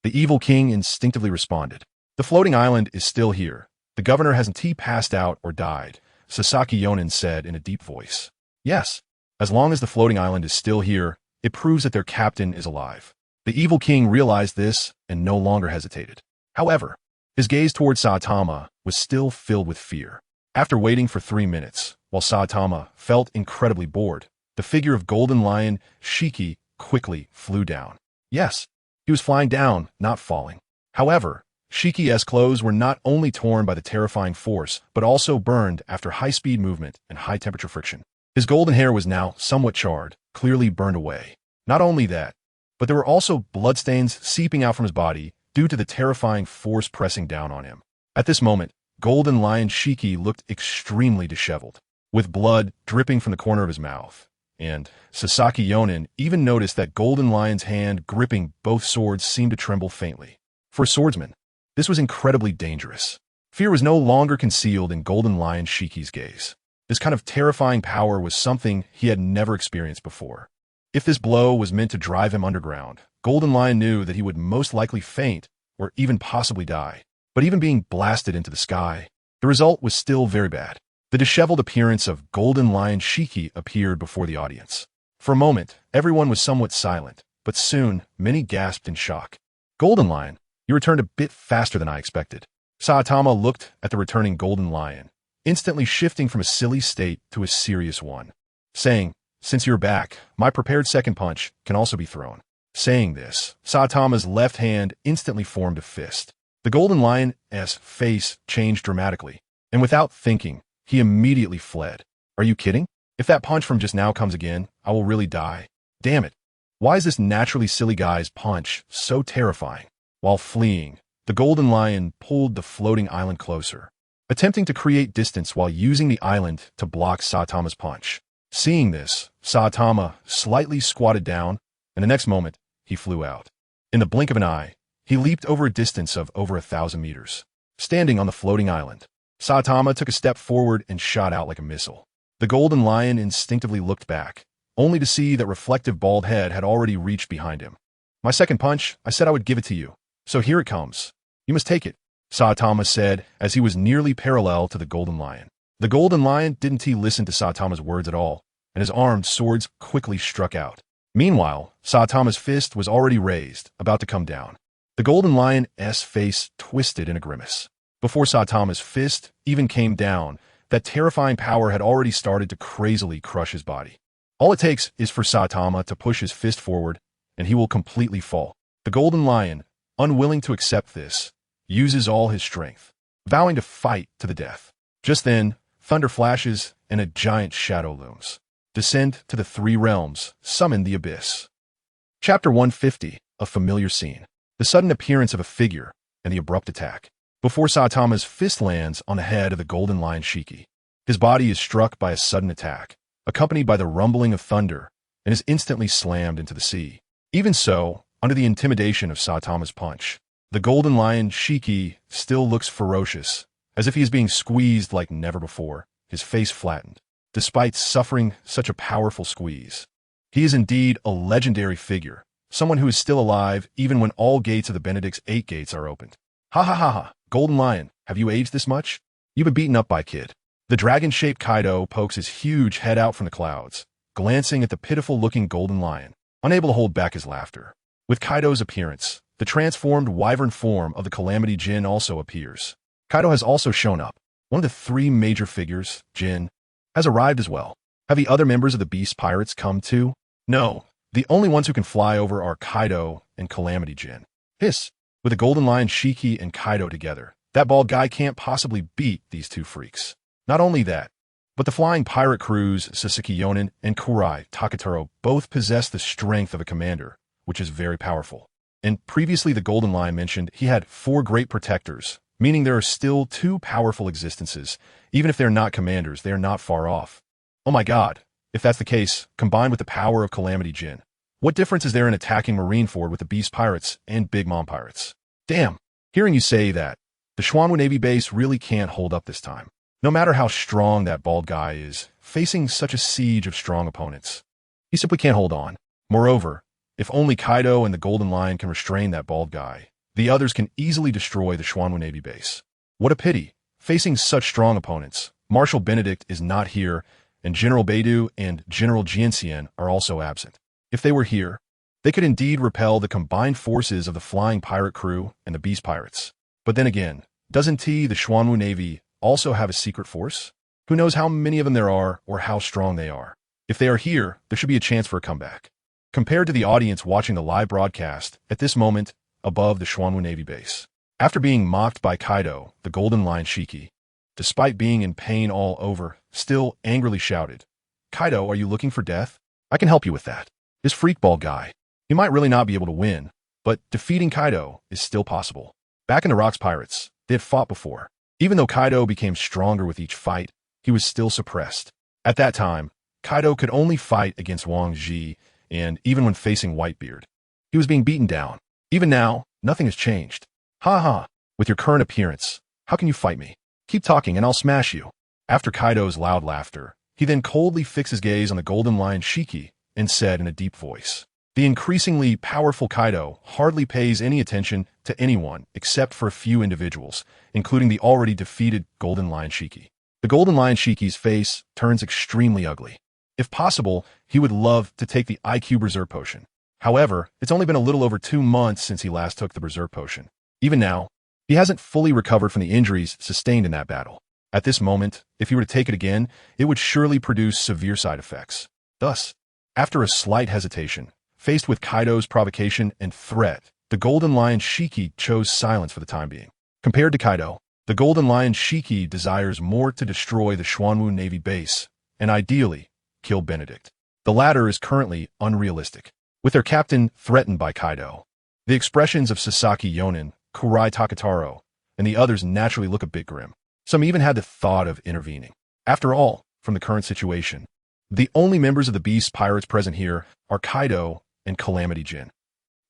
The evil king instinctively responded. The floating island is still here. The governor hasn't passed out or died, Sasaki Yonin said in a deep voice. Yes, as long as the floating island is still here, it proves that their captain is alive. The evil king realized this and no longer hesitated. However, his gaze toward Saitama was still filled with fear. After waiting for 3 minutes, while Saitama felt incredibly bored, the figure of Golden Lion Shiki quickly flew down. Yes, he was flying down, not falling. However, Shiki's clothes were not only torn by the terrifying force, but also burned after high-speed movement and high-temperature friction. His golden hair was now somewhat charred, clearly burned away. Not only that, but there were also bloodstains seeping out from his body due to the terrifying force pressing down on him. At this moment, Golden Lion Shiki looked extremely disheveled, with blood dripping from the corner of his mouth. And Sasaki Yonin even noticed that Golden Lion's hand gripping both swords seemed to tremble faintly. For a swordsman, this was incredibly dangerous. Fear was no longer concealed in Golden Lion Shiki's gaze. This kind of terrifying power was something he had never experienced before. If this blow was meant to drive him underground, Golden Lion knew that he would most likely faint or even possibly die. But even being blasted into the sky, the result was still very bad. The disheveled appearance of Golden Lion Shiki appeared before the audience. For a moment, everyone was somewhat silent, but soon, many gasped in shock. Golden Lion, you returned a bit faster than I expected. Saitama looked at the returning Golden Lion, instantly shifting from a silly state to a serious one, saying, since you're back, my prepared second punch can also be thrown. Saying this, Saitama's left hand instantly formed a fist. The Golden Lion's face changed dramatically, and without thinking, he immediately fled. Are you kidding? If that punch from just now comes again, I will really die. Damn it. Why is this naturally silly guy's punch so terrifying? While fleeing, the Golden Lion pulled the floating island closer, attempting to create distance while using the island to block Saitama's punch. Seeing this, Saitama slightly squatted down, and the next moment, he flew out. In the blink of an eye, he leaped over a distance of over 1,000 meters. Standing on the floating island, Saitama took a step forward and shot out like a missile. The Golden Lion instinctively looked back, only to see that reflective bald head had already reached behind him. My second punch, I said I would give it to you. So here it comes. You must take it, Saitama said as he was nearly parallel to the Golden Lion. The Golden Lion didn't listen to Saitama's words at all, and his armed swords quickly struck out. Meanwhile, Saitama's fist was already raised, about to come down. The Golden Lion's face twisted in a grimace. Before Saitama's fist even came down, that terrifying power had already started to crazily crush his body. All it takes is for Saitama to push his fist forward, and he will completely fall. The Golden Lion, unwilling to accept this, uses all his strength, vowing to fight to the death. Just then, thunder flashes and a giant shadow looms. Descend to the three realms, summon the abyss. Chapter 150, a familiar scene. The sudden appearance of a figure and the abrupt attack. Before Saitama's fist lands on the head of the Golden Lion Shiki, his body is struck by a sudden attack, accompanied by the rumbling of thunder, and is instantly slammed into the sea. Even so, under the intimidation of Saitama's punch, the Golden Lion Shiki still looks ferocious, as if he is being squeezed like never before, his face flattened. Despite suffering such a powerful squeeze, he is indeed a legendary figure, someone who is still alive even when all gates of the Benedict's 8 gates are opened. Ha ha ha ha, Golden Lion, have you aged this much? You've been beaten up by kid. The dragon-shaped Kaido pokes his huge head out from the clouds, glancing at the pitiful-looking Golden Lion, unable to hold back his laughter. With Kaido's appearance, the transformed wyvern form of the Calamity Jin also appears. Kaido has also shown up. One of the 3 major figures, Jin, has arrived as well. Have the other members of the Beast Pirates come too? No, the only ones who can fly over are Kaido and Calamity Jin. Hiss, with the Golden Lion Shiki and Kaido together, that bald guy can't possibly beat these 2 freaks. Not only that, but the flying pirate crews Sasaki Yonin and Kurai Takataro both possess the strength of a commander, which is very powerful. And previously the Golden Lion mentioned he had 4 great protectors, meaning there are still 2 powerful existences. Even if they're not commanders, they are not far off. Oh my god, if that's the case, combined with the power of Calamity Jin, what difference is there in attacking Marineford with the Beast Pirates and Big Mom Pirates? Damn, hearing you say that, the Xuanwu Navy base really can't hold up this time. No matter how strong that bald guy is, facing such a siege of strong opponents, he simply can't hold on. Moreover, if only Kaido and the Golden Lion can restrain that bald guy, the others can easily destroy the Xuanwu Navy base. What a pity. Facing such strong opponents, Marshal Benedict is not here, and General Beidou and General Jianxian are also absent. If they were here, they could indeed repel the combined forces of the flying pirate crew and the Beast Pirates. But then again, doesn't the Xuanwu Navy also have a secret force? Who knows how many of them there are or how strong they are. If they are here, there should be a chance for a comeback. compared to the audience watching the live broadcast at this moment above the Xuanwu Navy base. After being mocked by Kaido, the Golden Lion Shiki, despite being in pain all over, still angrily shouted, "Kaido, are you looking for death? I can help you with that. This freakball guy, he might really not be able to win, but defeating Kaido is still possible." Back in the Rocks Pirates, they had fought before. Even though Kaido became stronger with each fight, he was still suppressed. At that time, Kaido could only fight against Wang Ji, and even when facing Whitebeard, he was being beaten down. Even now, nothing has changed. "Ha ha, with your current appearance, how can you fight me? Keep talking and I'll smash you." After Kaido's loud laughter, he then coldly fixed his gaze on the Golden Lion Shiki and said in a deep voice, "The increasingly powerful Kaido hardly pays any attention to anyone except for a few individuals, including the already defeated Golden Lion Shiki." The Golden Lion Shiki's face turns extremely ugly. If possible, he would love to take the IQ Berserk Potion. However, it's only been a little over 2 months since he last took the Berserk Potion. Even now, he hasn't fully recovered from the injuries sustained in that battle. At this moment, if he were to take it again, it would surely produce severe side effects. Thus, after a slight hesitation, faced with Kaido's provocation and threat, the Golden Lion Shiki chose silence for the time being. Compared to Kaido, the Golden Lion Shiki desires more to destroy the Xuanwu Navy base, and ideally, kill Benedict. The latter is currently unrealistic. With their captain threatened by Kaido, the expressions of Sasaki Yonin, Kurai Takataro, and the others naturally look a bit grim. Some even had the thought of intervening. After all, from the current situation, the only members of the Beast Pirates present here are Kaido and Calamity Jin.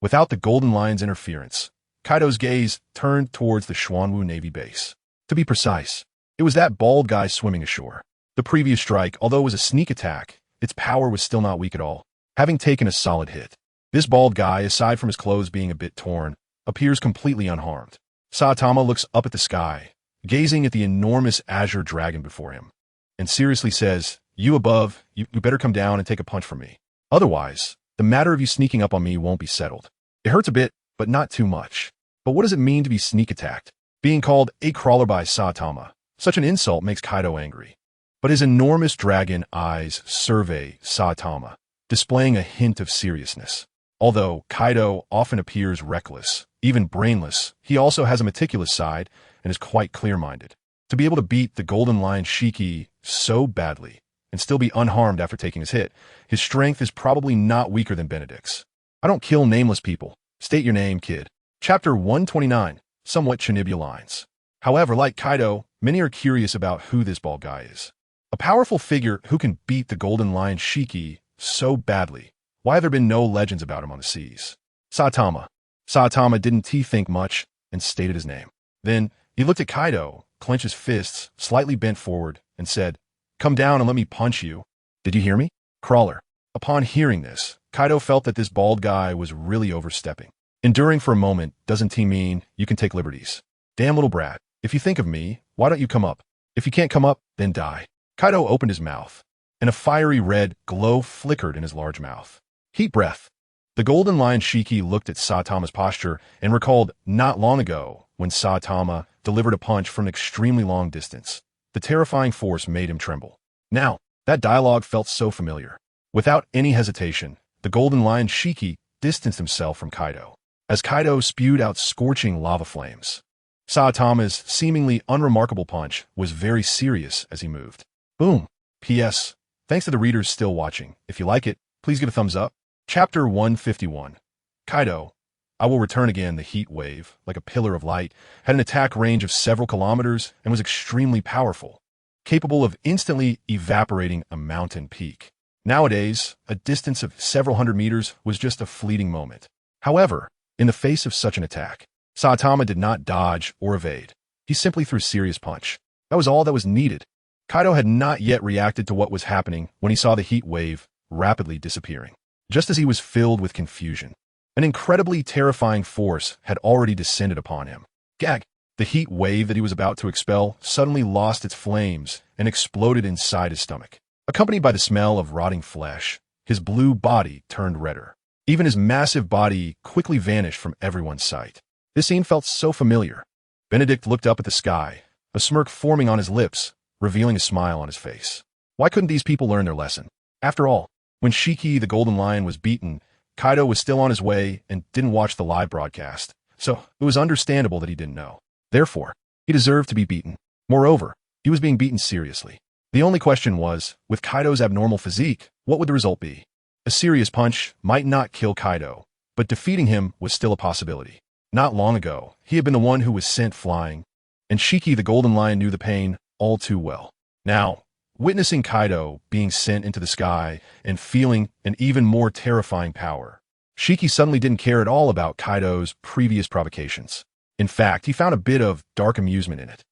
Without the Golden Lion's interference, Kaido's gaze turned towards the Xuanwu Navy base. To be precise, it was that bald guy swimming ashore. The previous strike, although it was a sneak attack, its power was still not weak at all, having taken a solid hit. This bald guy, aside from his clothes being a bit torn, appears completely unharmed. Saitama looks up at the sky, gazing at the enormous azure dragon before him, and seriously says, "You above, you better come down and take a punch from me. Otherwise, the matter of you sneaking up on me won't be settled. It hurts a bit, but not too much." But what does it mean to be sneak attacked? Being called a crawler by Saitama, such an insult makes Kaido angry. But his enormous dragon eyes survey Saitama, displaying a hint of seriousness. Although Kaido often appears reckless, even brainless, he also has a meticulous side and is quite clear-minded. To be able to beat the Golden Lion Shiki so badly and still be unharmed after taking his hit, his strength is probably not weaker than Benedict's. "I don't kill nameless people. State your name, kid." Chapter 129, somewhat Chinibu lines. However, like Kaido, many are curious about who this bald guy is. A powerful figure who can beat the Golden Lion Shiki so badly. Why have there been no legends about him on the seas? Saitama. Saitama didn't think much and stated his name. Then he looked at Kaido, clenched his fists, slightly bent forward, and said, "Come down and let me punch you." "Did you hear me? Crawler." Upon hearing this, Kaido felt that this bald guy was really overstepping. Enduring for a moment doesn't mean you can take liberties. "Damn little brat, if you think of me, why don't you come up? If you can't come up, then die." Kaido opened his mouth, and a fiery red glow flickered in his large mouth. Heat breath. The Golden Lion Shiki looked at Saitama's posture and recalled not long ago when Saitama delivered a punch from an extremely long distance. The terrifying force made him tremble. Now, that dialogue felt so familiar. Without any hesitation, the Golden Lion Shiki distanced himself from Kaido, as Kaido spewed out scorching lava flames. Saitama's seemingly unremarkable punch was very serious as he moved. Boom. P.S. Thanks to the readers still watching. If you like it, please give a thumbs up. Chapter 151. Kaido, I will return again. The heat wave, like a pillar of light, had an attack range of several kilometers and was extremely powerful, capable of instantly evaporating a mountain peak. Nowadays, a distance of several hundred meters was just a fleeting moment. However, in the face of such an attack, Saitama did not dodge or evade. He simply threw a serious punch. That was all that was needed. Kaido had not yet reacted to what was happening when he saw the heat wave rapidly disappearing. Just as he was filled with confusion, an incredibly terrifying force had already descended upon him. Gag! The heat wave that he was about to expel suddenly lost its flames and exploded inside his stomach. Accompanied by the smell of rotting flesh, his blue body turned redder. Even his massive body quickly vanished from everyone's sight. This scene felt so familiar. Benedict looked up at the sky, a smirk forming on his lips, revealing a smile on his face. Why couldn't these people learn their lesson? After all, when Shiki the Golden Lion was beaten, Kaido was still on his way and didn't watch the live broadcast, so it was understandable that he didn't know. Therefore, he deserved to be beaten. Moreover, he was being beaten seriously. The only question was, with Kaido's abnormal physique, what would the result be? A serious punch might not kill Kaido, but defeating him was still a possibility. Not long ago, he had been the one who was sent flying, and Shiki the Golden Lion knew the pain all too well. Now, witnessing Kaido being sent into the sky and feeling an even more terrifying power, Shiki suddenly didn't care at all about Kaido's previous provocations. In fact, he found a bit of dark amusement in it.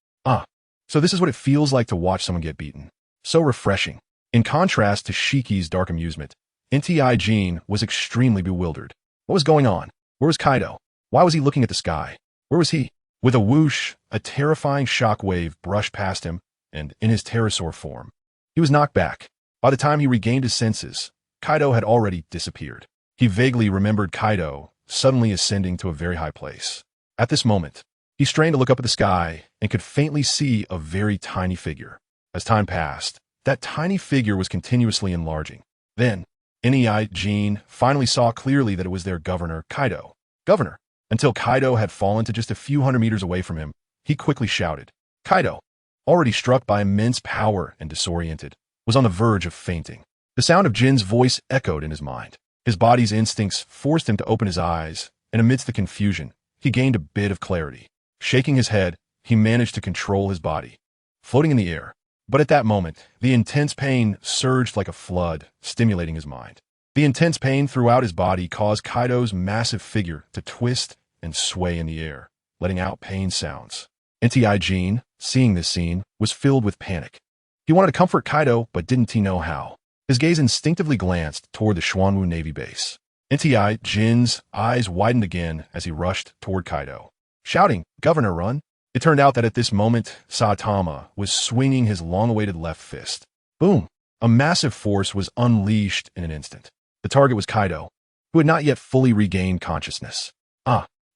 So this is what it feels like to watch someone get beaten. So refreshing. In contrast to Shiki's dark amusement, NTI Jean was extremely bewildered. What was going on? Where was Kaido? Why was he looking at the sky? Where was he? With a whoosh, a terrifying shockwave brushed past him, and in his pterosaur form, he was knocked back. By the time he regained his senses, Kaido had already disappeared. He vaguely remembered Kaido suddenly ascending to a very high place. At this moment, he strained to look up at the sky and could faintly see a very tiny figure. As time passed, that tiny figure was continuously enlarging. Then, NEI Jean finally saw clearly that it was their governor, Kaido. Governor! Until Kaido had fallen to just a few hundred meters away from him, he quickly shouted. Kaido, already struck by immense power and disoriented, was on the verge of fainting. The sound of Jin's voice echoed in his mind. His body's instincts forced him to open his eyes, and amidst the confusion, he gained a bit of clarity. Shaking his head, he managed to control his body, floating in the air. But at that moment, the intense pain surged like a flood, stimulating his mind. The intense pain throughout his body caused Kaido's massive figure to twist and sway in the air, letting out pain sounds. NTI Jean, seeing this scene, was filled with panic. He wanted to comfort Kaido, but didn't he know how? His gaze instinctively glanced toward the Xuanwu Navy base. NTI Jin's eyes widened again as he rushed toward Kaido, shouting, Governor, run! It turned out that at this moment, Saitama was swinging his long-awaited left fist. Boom! A massive force was unleashed in an instant. The target was Kaido, who had not yet fully regained consciousness.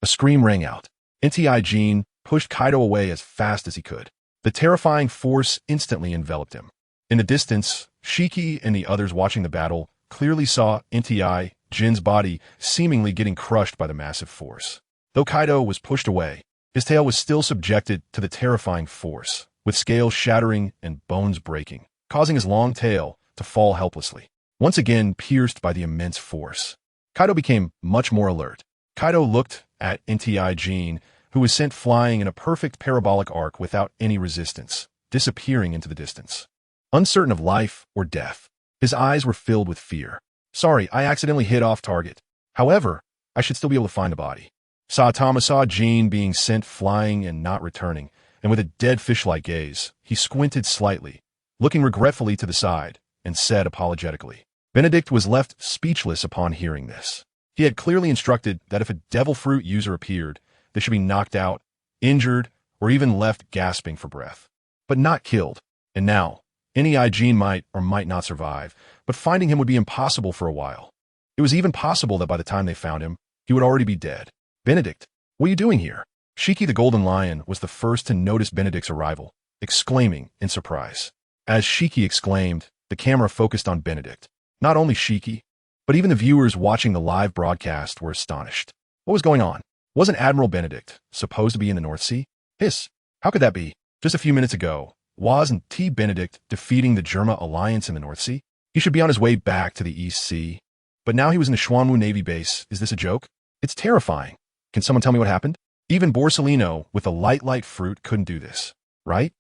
A scream rang out. NTI Jean pushed Kaido away as fast as he could. The terrifying force instantly enveloped him. In the distance, Shiki and the others watching the battle clearly saw NTI Jin's body seemingly getting crushed by the massive force. Though Kaido was pushed away, his tail was still subjected to the terrifying force, with scales shattering and bones breaking, causing his long tail to fall helplessly. Once again pierced by the immense force, Kaido became much more alert. Kaido looked at NTI Jean, who was sent flying in a perfect parabolic arc without any resistance, disappearing into the distance. Uncertain of life or death, his eyes were filled with fear. Sorry, I accidentally hit off target. However, I should still be able to find the body. Saitama saw Jean being sent flying and not returning, and with a dead fish-like gaze, he squinted slightly, looking regretfully to the side, and said apologetically. Benedict was left speechless upon hearing this. He had clearly instructed that if a devil fruit user appeared, they should be knocked out, injured, or even left gasping for breath, but not killed. And now, NEI Jean might or might not survive, but finding him would be impossible for a while. It was even possible that by the time they found him, he would already be dead. Benedict, what are you doing here? Shiki the Golden Lion was the first to notice Benedict's arrival, exclaiming in surprise. As Shiki exclaimed, the camera focused on Benedict. Not only Shiki, but even the viewers watching the live broadcast were astonished. What was going on? Wasn't Admiral Benedict supposed to be in the North Sea? Hiss! How could that be? Just a few minutes ago, wasn't T. Benedict defeating the Germa alliance in the North Sea? He should be on his way back to the East Sea. But now he was in the Xuanwu Navy base. Is this a joke? It's terrifying. Can someone tell me what happened? Even Borsalino with a light fruit couldn't do this, right?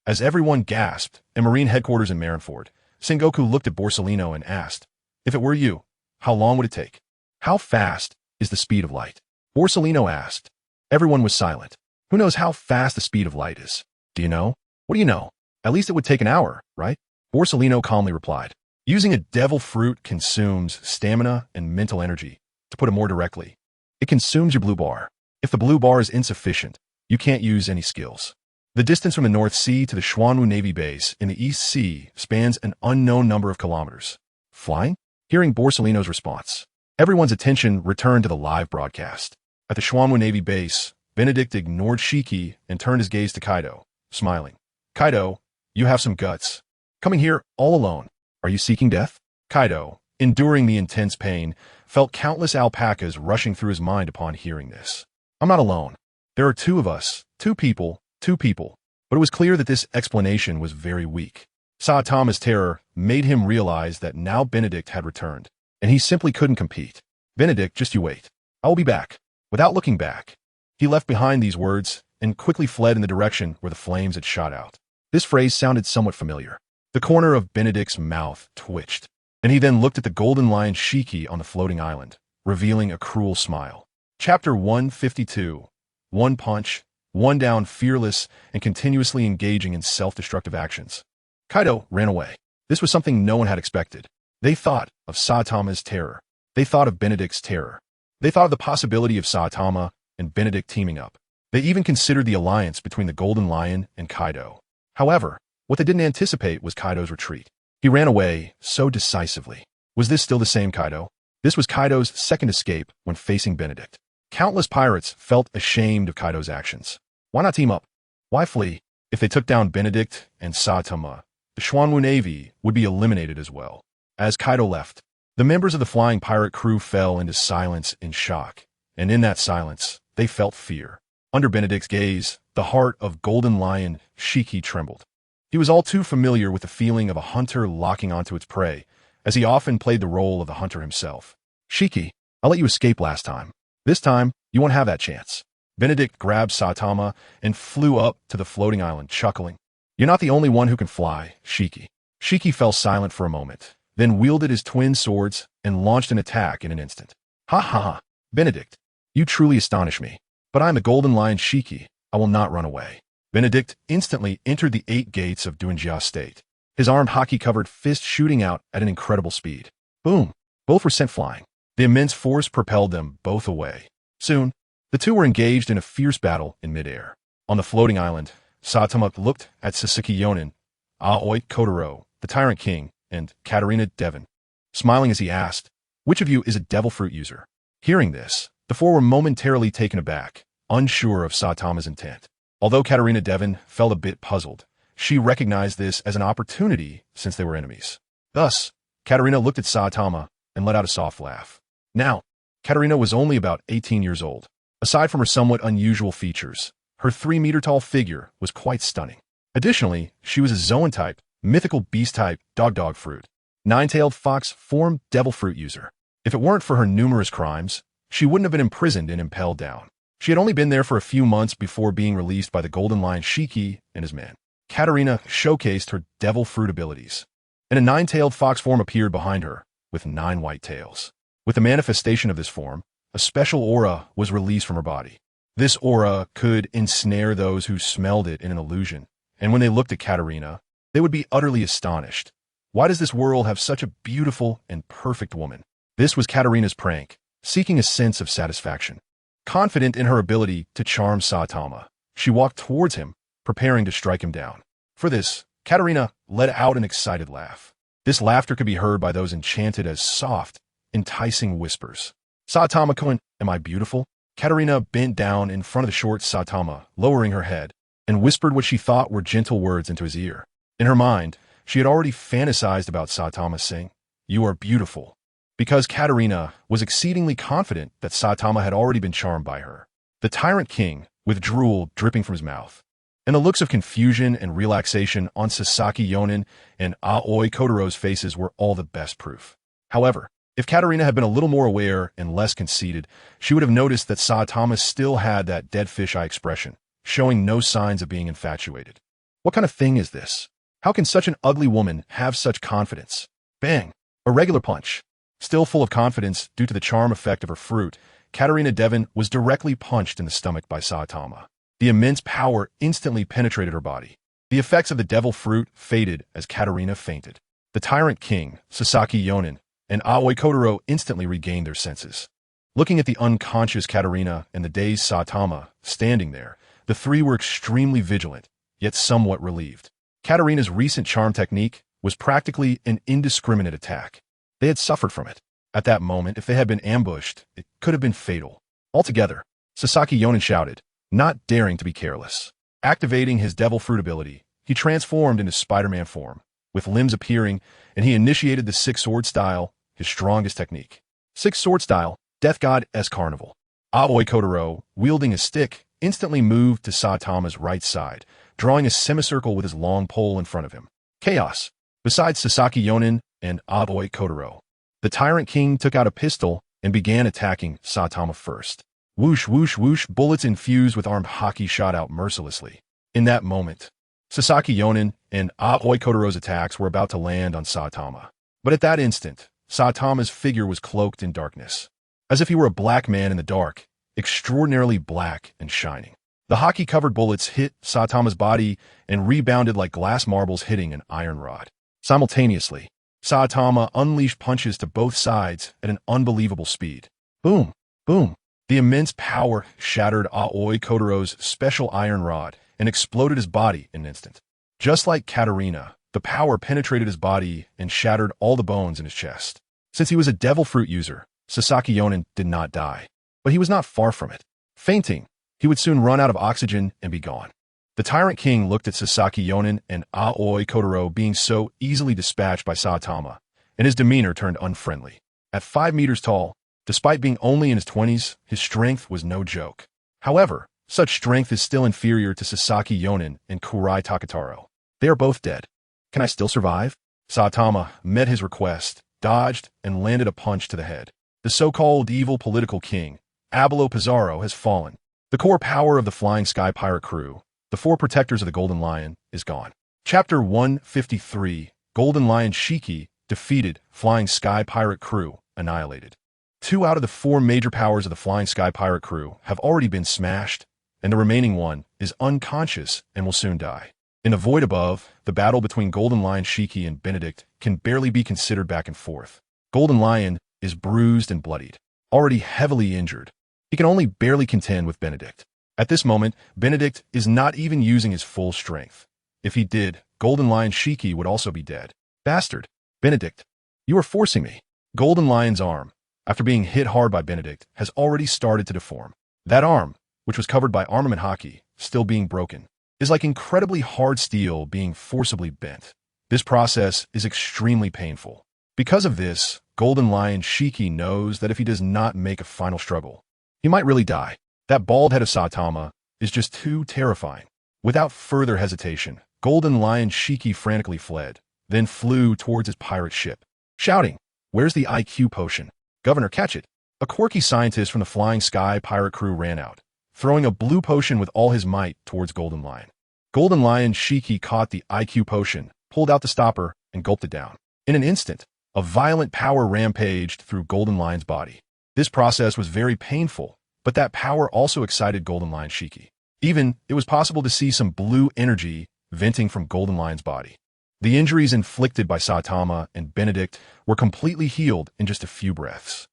As everyone gasped in Marine headquarters in Marineford, Sengoku looked at Borsalino and asked, if it were you, how long would it take? How fast is the speed of light? Borsalino asked. Everyone was silent. Who knows how fast the speed of light is? Do you know? What do you know? At least it would take an hour, right? Borsalino calmly replied. Using a devil fruit consumes stamina and mental energy. To put it more directly, it consumes your blue bar. If the blue bar is insufficient, you can't use any skills. The distance from the North Sea to the Xuanwu Navy base in the East Sea spans an unknown number of kilometers. Flying? Hearing Borsalino's response, everyone's attention returned to the live broadcast. At the Xuanwu Navy base, Benedict ignored Shiki and turned his gaze to Kaido, smiling. Kaido, you have some guts. Coming here all alone. Are you seeking death? Kaido, enduring the intense pain, felt countless alpacas rushing through his mind upon hearing this. I'm not alone. There are two of us, two people. But it was clear that this explanation was very weak. Saitama's terror made him realize that now Benedict had returned, and he simply couldn't compete. Benedict, just you wait. I will be back. Without looking back, he left behind these words and quickly fled in the direction where the flames had shot out. This phrase sounded somewhat familiar. The corner of Benedict's mouth twitched, and he then looked at the golden lion Shiki on the floating island, revealing a cruel smile. Chapter 152. One punch, one down, fearless and continuously engaging in self-destructive actions. Kaido ran away. This was something no one had expected. They thought of Saitama's terror. They thought of Benedict's terror. They thought of the possibility of Saitama and Benedict teaming up. They even considered the alliance between the Golden Lion and Kaido. However, what they didn't anticipate was Kaido's retreat. He ran away so decisively. Was this still the same Kaido? This was Kaido's second escape when facing Benedict. Countless pirates felt ashamed of Kaido's actions. Why not team up? Why flee? If they took down Benedict and Saitama, the Xuanwu Navy would be eliminated as well. As Kaido left, the members of the flying pirate crew fell into silence in shock, and in that silence, they felt fear. Under Benedict's gaze, the heart of Golden Lion Shiki trembled. He was all too familiar with the feeling of a hunter locking onto its prey, as he often played the role of the hunter himself. Shiki, I let you escape last time. This time, you won't have that chance. Benedict grabbed Saitama and flew up to the floating island, chuckling. You're not the only one who can fly, Shiki. Shiki fell silent for a moment, then wielded his twin swords and launched an attack in an instant. Ha ha ha, Benedict, you truly astonish me. But I am the Golden Lion Shiki. I will not run away. Benedict instantly entered the 8 gates of Duanjia State, his armed hockey-covered fist shooting out at an incredible speed. Boom! Both were sent flying. The immense force propelled them both away. Soon, the two were engaged in a fierce battle in midair. On the floating island, Saitama looked at Sasaki Yonin, Aoi Kotaro, the Tyrant King, and Katarina Devon, smiling as he asked, which of you is a devil fruit user? Hearing this, the four were momentarily taken aback, unsure of Saitama's intent. Although Katarina Devon felt a bit puzzled, she recognized this as an opportunity since they were enemies. Thus, Katarina looked at Saitama and let out a soft laugh. Now, Katarina was only about 18 years old. Aside from her somewhat unusual features, her 3-meter-tall figure was quite stunning. Additionally, she was a Zoan-type, mythical beast-type dog fruit, 9-tailed fox form devil fruit user. If it weren't for her numerous crimes, she wouldn't have been imprisoned and impelled down. She had only been there for a few months before being released by the Golden Lion Shiki and his men. Katarina showcased her devil fruit abilities, and a 9-tailed fox form appeared behind her, with 9 white tails. With the manifestation of this form, a special aura was released from her body. This aura could ensnare those who smelled it in an illusion, and when they looked at Katarina, they would be utterly astonished. Why does this world have such a beautiful and perfect woman? This was Katarina's prank, seeking a sense of satisfaction. Confident in her ability to charm Saitama, she walked towards him, preparing to strike him down. For this, Katarina let out an excited laugh. This laughter could be heard by those enchanted as soft, enticing whispers. Saitama-kun, am I beautiful? Katarina bent down in front of the short Saitama, lowering her head, and whispered what she thought were gentle words into his ear. In her mind, she had already fantasized about Saitama saying, "You are beautiful," because Katarina was exceedingly confident that Saitama had already been charmed by her. The Tyrant King, with drool dripping from his mouth, and the looks of confusion and relaxation on Sasaki Yonin and Aoi Kotaro's faces were all the best proof. However, if Katarina had been a little more aware and less conceited, she would have noticed that Saitama still had that dead fish eye expression, showing no signs of being infatuated. What kind of thing is this? How can such an ugly woman have such confidence? Bang! A regular punch. Still full of confidence due to the charm effect of her fruit, Katarina Devon was directly punched in the stomach by Saitama. The immense power instantly penetrated her body. The effects of the devil fruit faded as Katarina fainted. The Tyrant King, Sasaki Yonin, and Aoi Kotaro instantly regained their senses. Looking at the unconscious Katarina and the dazed Saitama standing there, the three were extremely vigilant, yet somewhat relieved. Katarina's recent charm technique was practically an indiscriminate attack. They had suffered from it. At that moment, if they had been ambushed, it could have been fatal. Altogether, Sasaki Yonin shouted, not daring to be careless. Activating his devil fruit ability, he transformed into Spider-Man form, with limbs appearing, and he initiated the six-sword style, his strongest technique. 6 sword style, Death God S Carnival. Aoi Kotaro, wielding a stick, instantly moved to Saitama's right side, drawing a semicircle with his long pole in front of him. Chaos. Besides Sasaki Yonin and Aoi Kotaro, the Tyrant King took out a pistol and began attacking Saitama first. Whoosh, whoosh, whoosh, bullets infused with armed haki shot out mercilessly. In that moment, Sasaki Yonin and Aoi Kotaro's attacks were about to land on Saitama. But at that instant, Saitama's figure was cloaked in darkness, as if he were a black man in the dark, extraordinarily black and shining. The haki-covered bullets hit Saitama's body and rebounded like glass marbles hitting an iron rod. Simultaneously, Saitama unleashed punches to both sides at an unbelievable speed. Boom! Boom! The immense power shattered Aoi Kotaro's special iron rod and exploded his body in an instant. Just like Katarina, the power penetrated his body and shattered all the bones in his chest. Since he was a devil fruit user, Sasaki Yonin did not die. But he was not far from it. Fainting, he would soon run out of oxygen and be gone. The Tyrant King looked at Sasaki Yonin and Aoi Kotaro being so easily dispatched by Saitama, and his demeanor turned unfriendly. At 5 meters tall, despite being only in his 20s, his strength was no joke. However, such strength is still inferior to Sasaki Yonin and Kurai Takataro. They are both dead. Can I still survive? Saitama met his request, dodged, and landed a punch to the head. The so-called evil political king, Abelo Pizarro, has fallen. The core power of the Flying Sky Pirate crew, the 4 protectors of the Golden Lion, is gone. Chapter 153, Golden Lion Shiki, defeated, Flying Sky Pirate crew, annihilated. 2 out of the 4 major powers of the Flying Sky Pirate crew have already been smashed, and the remaining one is unconscious and will soon die. In the void above, the battle between Golden Lion Shiki and Benedict can barely be considered back and forth. Golden Lion is bruised and bloodied, already heavily injured. He can only barely contend with Benedict. At this moment, Benedict is not even using his full strength. If he did, Golden Lion Shiki would also be dead. Bastard! Benedict! You are forcing me. Golden Lion's arm, after being hit hard by Benedict, has already started to deform. That arm, which was covered by armament haki, still being broken, is like incredibly hard steel being forcibly bent. This process is extremely painful. Because of this, Golden Lion Shiki knows that if he does not make a final struggle, he might really die. That bald head of Saitama is just too terrifying. Without further hesitation, Golden Lion Shiki frantically fled, then flew towards his pirate ship, shouting, "Where's the IQ potion? Governor, catch it!" A quirky scientist from the Flying Sky Pirate crew ran out, throwing a blue potion with all his might towards Golden Lion. Golden Lion Shiki caught the IQ potion, pulled out the stopper, and gulped it down. In an instant, a violent power rampaged through Golden Lion's body. This process was very painful, but that power also excited Golden Lion Shiki. Even, it was possible to see some blue energy venting from Golden Lion's body. The injuries inflicted by Saitama and Benedict were completely healed in just a few breaths.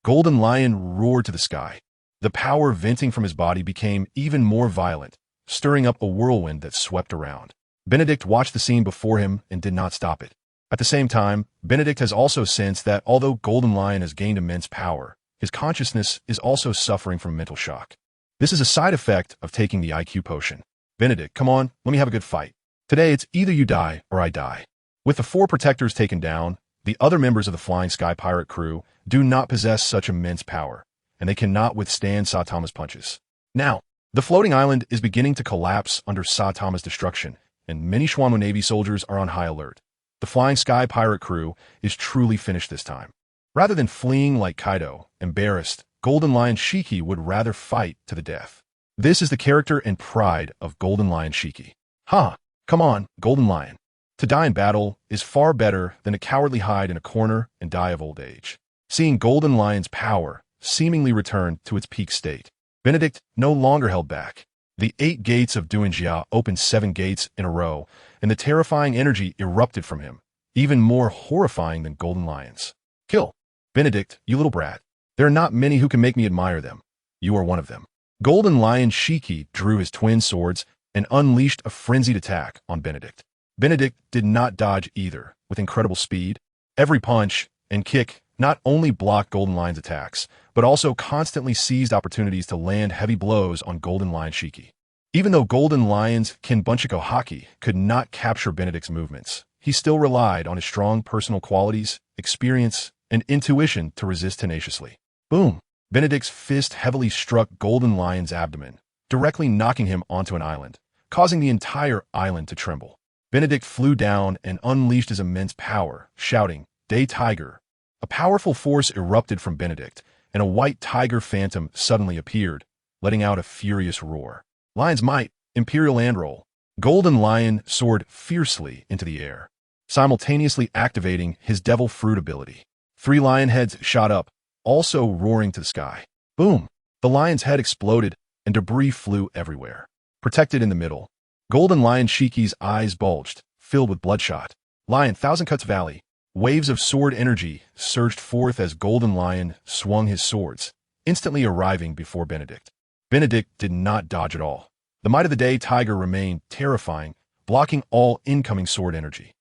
Golden Lion roared to the sky. The power venting from his body became even more violent, stirring up a whirlwind that swept around. Benedict watched the scene before him and did not stop it. At the same time, Benedict has also sensed that although Golden Lion has gained immense power, his consciousness is also suffering from mental shock. This is a side effect of taking the IQ potion. Benedict, come on, let me have a good fight. Today it's either you die or I die. With the 4 protectors taken down, the other members of the Flying Sky Pirate crew do not possess such immense power, and they cannot withstand Saitama's punches. Now, the floating island is beginning to collapse under Saitama's destruction, and many Xuanwu Navy soldiers are on high alert. The Flying Sky Pirate crew is truly finished this time. Rather than fleeing like Kaido, embarrassed, Golden Lion Shiki would rather fight to the death. This is the character and pride of Golden Lion Shiki. Come on, Golden Lion. To die in battle is far better than to cowardly hide in a corner and die of old age. Seeing Golden Lion's power seemingly return to its peak state, Benedict no longer held back. The 8 gates of Duanjia opened 7 gates in a row, and the terrifying energy erupted from him, even more horrifying than Golden Lion's. Kill. Benedict, you little brat. There are not many who can make me admire them. You are one of them. Golden Lion Shiki drew his twin swords and unleashed a frenzied attack on Benedict. Benedict did not dodge either. With incredible speed, every punch and kick not only blocked Golden Lion's attacks, but also constantly seized opportunities to land heavy blows on Golden Lion Shiki. Even though Golden Lion's Kinbunchiko Haki could not capture Benedict's movements, he still relied on his strong personal qualities, experience, and intuition to resist tenaciously. Boom! Benedict's fist heavily struck Golden Lion's abdomen, directly knocking him onto an island, causing the entire island to tremble. Benedict flew down and unleashed his immense power, shouting, "Day Tiger!" A powerful force erupted from Benedict, and a white tiger phantom suddenly appeared, letting out a furious roar. Lion's Might, Imperial Land Roll. Golden Lion soared fiercely into the air, simultaneously activating his Devil Fruit ability. 3 lion heads shot up, also roaring to the sky. Boom! The lion's head exploded, and debris flew everywhere. Protected in the middle, Golden Lion Shiki's eyes bulged, filled with bloodshot. Lion Thousand Cuts Valley. Waves of sword energy surged forth as Golden Lion swung his swords, instantly arriving before Benedict. Benedict did not dodge at all. The Might of the Day Tiger remained terrifying, blocking all incoming sword energy.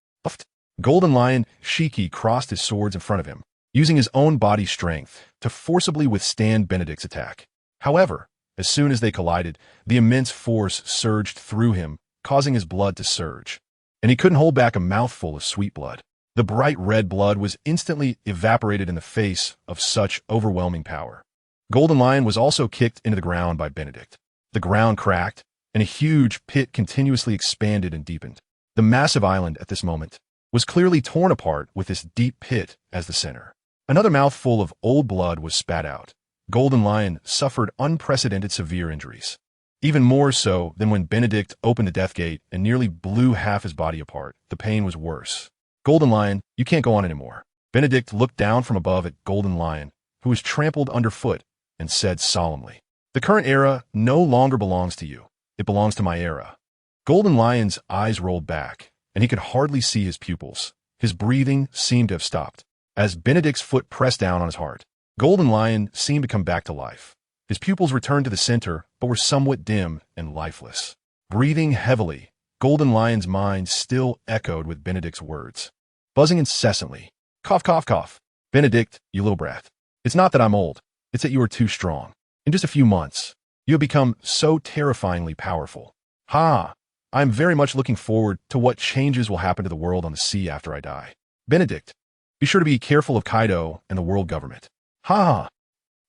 Golden Lion Shiki crossed his swords in front of him, using his own body strength to forcibly withstand Benedict's attack. However, as soon as they collided, the immense force surged through him, causing his blood to surge. And he couldn't hold back a mouthful of sweet blood. The bright red blood was instantly evaporated in the face of such overwhelming power. Golden Lion was also kicked into the ground by Benedict. The ground cracked, and a huge pit continuously expanded and deepened. The massive island at this moment was clearly torn apart with this deep pit as the center. Another mouthful of old blood was spat out. Golden Lion suffered unprecedented severe injuries, even more so than when Benedict opened the death gate and nearly blew half his body apart. The pain was worse. Golden Lion, you can't go on anymore. Benedict looked down from above at Golden Lion, who was trampled underfoot, and said solemnly, "The current era no longer belongs to you. It belongs to my era." Golden Lion's eyes rolled back, and he could hardly see his pupils. His breathing seemed to have stopped. As Benedict's foot pressed down on his heart, Golden Lion seemed to come back to life. His pupils returned to the center, but were somewhat dim and lifeless. Breathing heavily, Golden Lion's mind still echoed with Benedict's words, buzzing incessantly. "Cough, cough, cough. Benedict, you little brat. It's not that I'm old. It's that you are too strong. In just a few months, you have become so terrifyingly powerful. Ha! I'm very much looking forward to what changes will happen to the world on the sea after I die. Benedict, be sure to be careful of Kaido and the world government. Ha!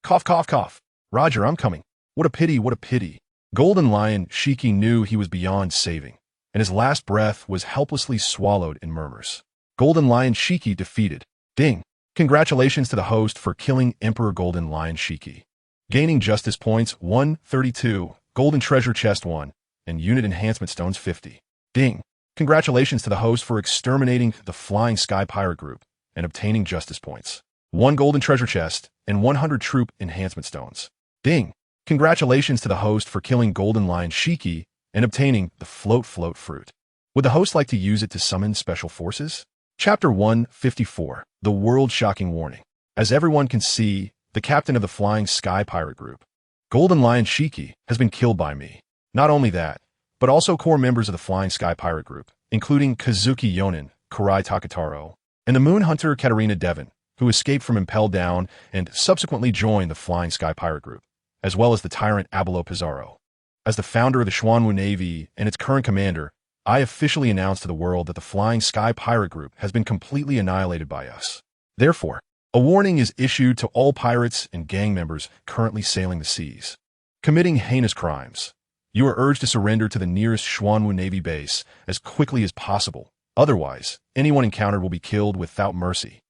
Cough, cough, cough. Roger, I'm coming. What a pity, what a pity." Golden Lion Shiki knew he was beyond saving, and his last breath was helplessly swallowed in murmurs. Golden Lion Shiki defeated. Ding! Congratulations to the host for killing Emperor Golden Lion Shiki. Gaining justice points 132, Golden Treasure Chest 1, and Unit Enhancement Stones 50. Ding! Congratulations to the host for exterminating the Flying Sky Pirate Group and obtaining justice points. 1 Golden Treasure Chest and 100 Troop Enhancement Stones. Ding! Congratulations to the host for killing Golden Lion Shiki and obtaining the Float Fruit. Would the host like to use it to summon special forces? Chapter 154, The World-Shocking Warning. As everyone can see, the captain of the Flying Sky Pirate Group, Golden Lion Shiki, has been killed by me. Not only that, but also core members of the Flying Sky Pirate Group, including Kazuki Yonin, Kurai Takataro, and the Moon Hunter Katarina Devon, who escaped from Impel Down and subsequently joined the Flying Sky Pirate Group, as well as the tyrant Abelo Pizarro. As the founder of the Xuanwu Navy and its current commander, I officially announce to the world that the Flying Sky Pirate Group has been completely annihilated by us. Therefore, a warning is issued to all pirates and gang members currently sailing the seas, committing heinous crimes. You are urged to surrender to the nearest Xuanwu Navy base as quickly as possible. Otherwise, anyone encountered will be killed without mercy.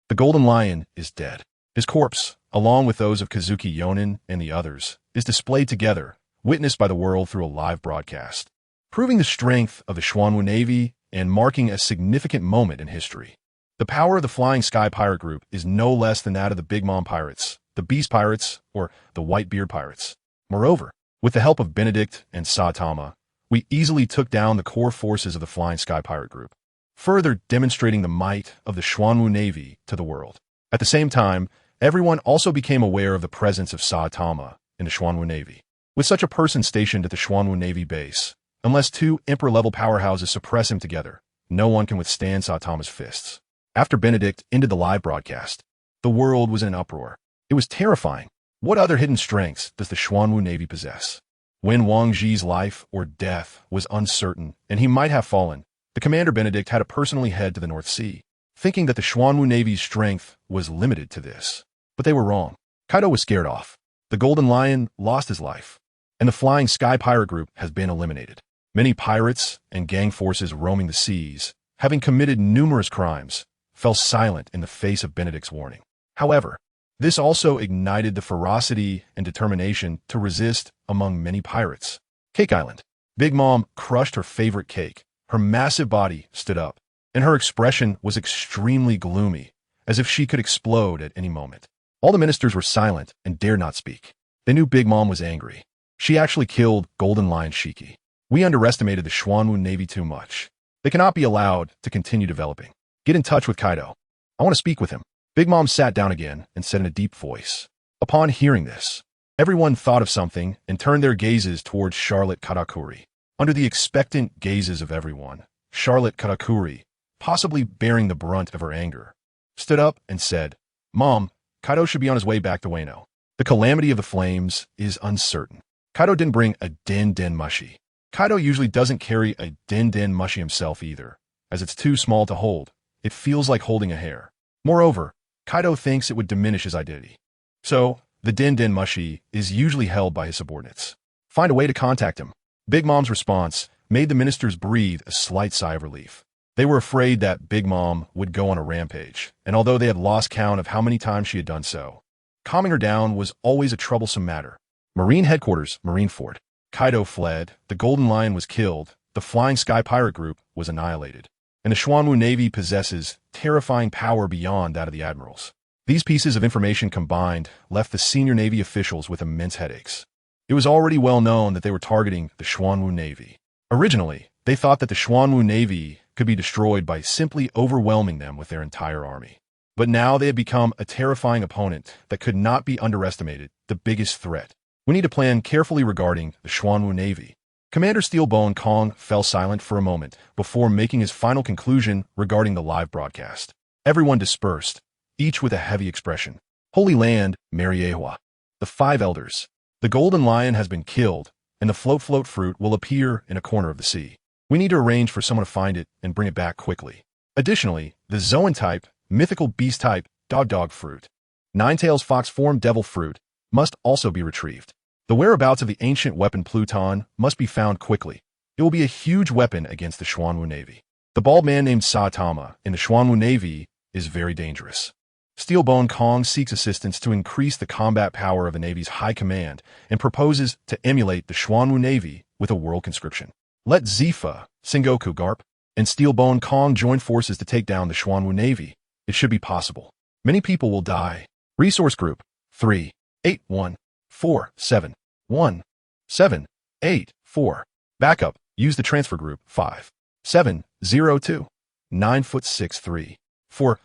The Golden Lion is dead. His corpse, along with those of Kazuki Yonin and the others, is displayed together, witnessed by the world through a live broadcast, proving the strength of the Xuanwu Navy and marking a significant moment in history. The power of the Flying Sky Pirate Group is no less than that of the Big Mom Pirates, the Beast Pirates, or the Whitebeard Pirates. Moreover, with the help of Benedict and Saitama, we easily took down the core forces of the Flying Sky Pirate Group, further demonstrating the might of the Xuanwu Navy to the world. At the same time, everyone also became aware of the presence of Saitama in the Xuanwu Navy. With such a person stationed at the Xuanwu Navy base, unless 2 Emperor-level powerhouses suppress him together, no one can withstand Saitama's fists. After Benedict ended the live broadcast, the world was in an uproar. It was terrifying. What other hidden strengths does the Xuanwu Navy possess? When Wang Ji's life or death was uncertain and he might have fallen, The commander Benedict had to personally head to the North Sea, thinking that the Xuanwu Navy's strength was limited to this. But they were wrong. Kaido was scared off. The Golden Lion lost his life, and the Flying Sky Pirate Group has been eliminated. Many pirates and gang forces roaming the seas, having committed numerous crimes, fell silent in the face of Benedict's warning. However, this also ignited the ferocity and determination to resist among many pirates. Cake Island. Big Mom crushed her favorite cake. Her massive body stood up, and her expression was extremely gloomy, as if she could explode at any moment. All the ministers were silent and dared not speak. They knew Big Mom was angry. She actually killed Golden Lion Shiki. We underestimated the Xuanwu Navy too much. They cannot be allowed to continue developing. Get in touch with Kaido. I want to speak with him. Big Mom sat down again and said in a deep voice. Upon hearing this, everyone thought of something and turned their gazes towards Charlotte Katakuri. Under the expectant gazes of everyone, Charlotte Katakuri, possibly bearing the brunt of her anger, stood up and said, Mom, Kaido should be on his way back to Wano. The calamity of the flames is uncertain. Kaido didn't bring a den mushi. Kaido usually doesn't carry a den mushi himself either, as it's too small to hold. It feels like holding a hair. Moreover, Kaido thinks it would diminish his identity. So, the den mushi is usually held by his subordinates. Find a way to contact him. Big Mom's response made the ministers breathe a slight sigh of relief. They were afraid that Big Mom would go on a rampage, and although they had lost count of how many times she had done so, calming her down was always a troublesome matter. Marine Headquarters, Marineford. Kaido fled, the Golden Lion was killed, the Flying Sky Pirate Group was annihilated, and the Xuanwu Navy possesses terrifying power beyond that of the admirals. These pieces of information combined left the senior Navy officials with immense headaches. It was already well known that they were targeting the Xuanwu Navy. Originally, they thought that the Xuanwu Navy could be destroyed by simply overwhelming them with their entire army. But now they had become a terrifying opponent that could not be underestimated, the biggest threat. We need to plan carefully regarding the Xuanwu Navy. Commander Steelbone Kong fell silent for a moment before making his final conclusion regarding the live broadcast. Everyone dispersed, each with a heavy expression. Holy Land, Mariewa. The Five Elders. The Golden Lion has been killed, and the float fruit will appear in a corner of the sea. We need to arrange for someone to find it and bring it back quickly. Additionally, the Zoan-type, mythical beast-type, dog fruit, Nine-Tails Fox form devil fruit, must also be retrieved. The whereabouts of the ancient weapon Pluton must be found quickly. It will be a huge weapon against the Xuanwu Navy. The bald man named Saitama in the Xuanwu Navy is very dangerous. Steelbone Kong seeks assistance to increase the combat power of the Navy's high command and proposes to emulate the Xuanwu Navy with a world conscription. Let Zifa, Sengoku Garp, and Steelbone Kong join forces to take down the Xuanwu Navy. It should be possible. Many people will die. Resource Group 381471784. Backup. Use the transfer group 5702. 9'6'3". 4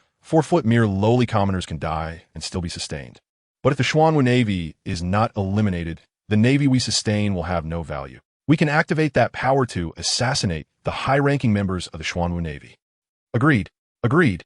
mere lowly commoners can die and still be sustained. But if the Xuanwu Navy is not eliminated, the Navy we sustain will have no value. We can activate that power to assassinate the high-ranking members of the Xuanwu Navy. Agreed. Agreed.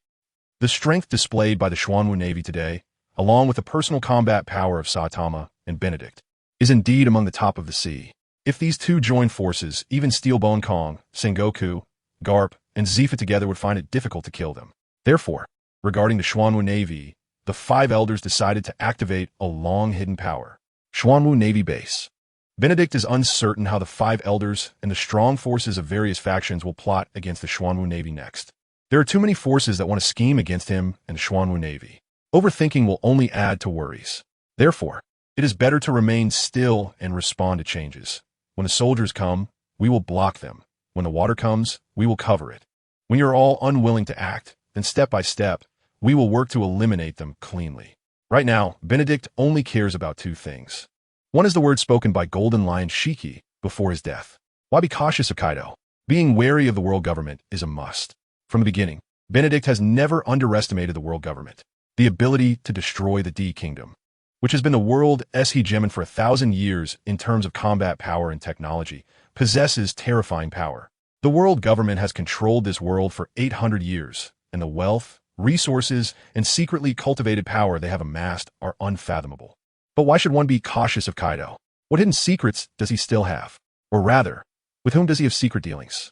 The strength displayed by the Xuanwu Navy today, along with the personal combat power of Saitama and Benedict, is indeed among the top of the sea. If these two join forces, even Steelbone Kong, Sengoku, Garp, and Zifa together would find it difficult to kill them. Therefore, regarding the Xuanwu Navy, the Five Elders decided to activate a long-hidden power. Xuanwu Navy Base. Benedict is uncertain how the Five Elders and the strong forces of various factions will plot against the Xuanwu Navy next. There are too many forces that want to scheme against him and the Xuanwu Navy. Overthinking will only add to worries. Therefore, it is better to remain still and respond to changes. When the soldiers come, we will block them. When the water comes, we will cover it. When you are all unwilling to act, then step by step, we will work to eliminate them cleanly. Right now, Benedict only cares about two things. One is the word spoken by Golden Lion Shiki before his death. Why be cautious of Kaido? Being wary of the world government is a must. From the beginning, Benedict has never underestimated the world government. The ability to destroy the D Kingdom, which has been the world's hegemon for 1,000 years in terms of combat power and technology, possesses terrifying power. The world government has controlled this world for 800 years, and the wealth, resources, and secretly cultivated power they have amassed are unfathomable. But why should one be cautious of Kaido? What hidden secrets does he still have? Or rather, with whom does he have secret dealings?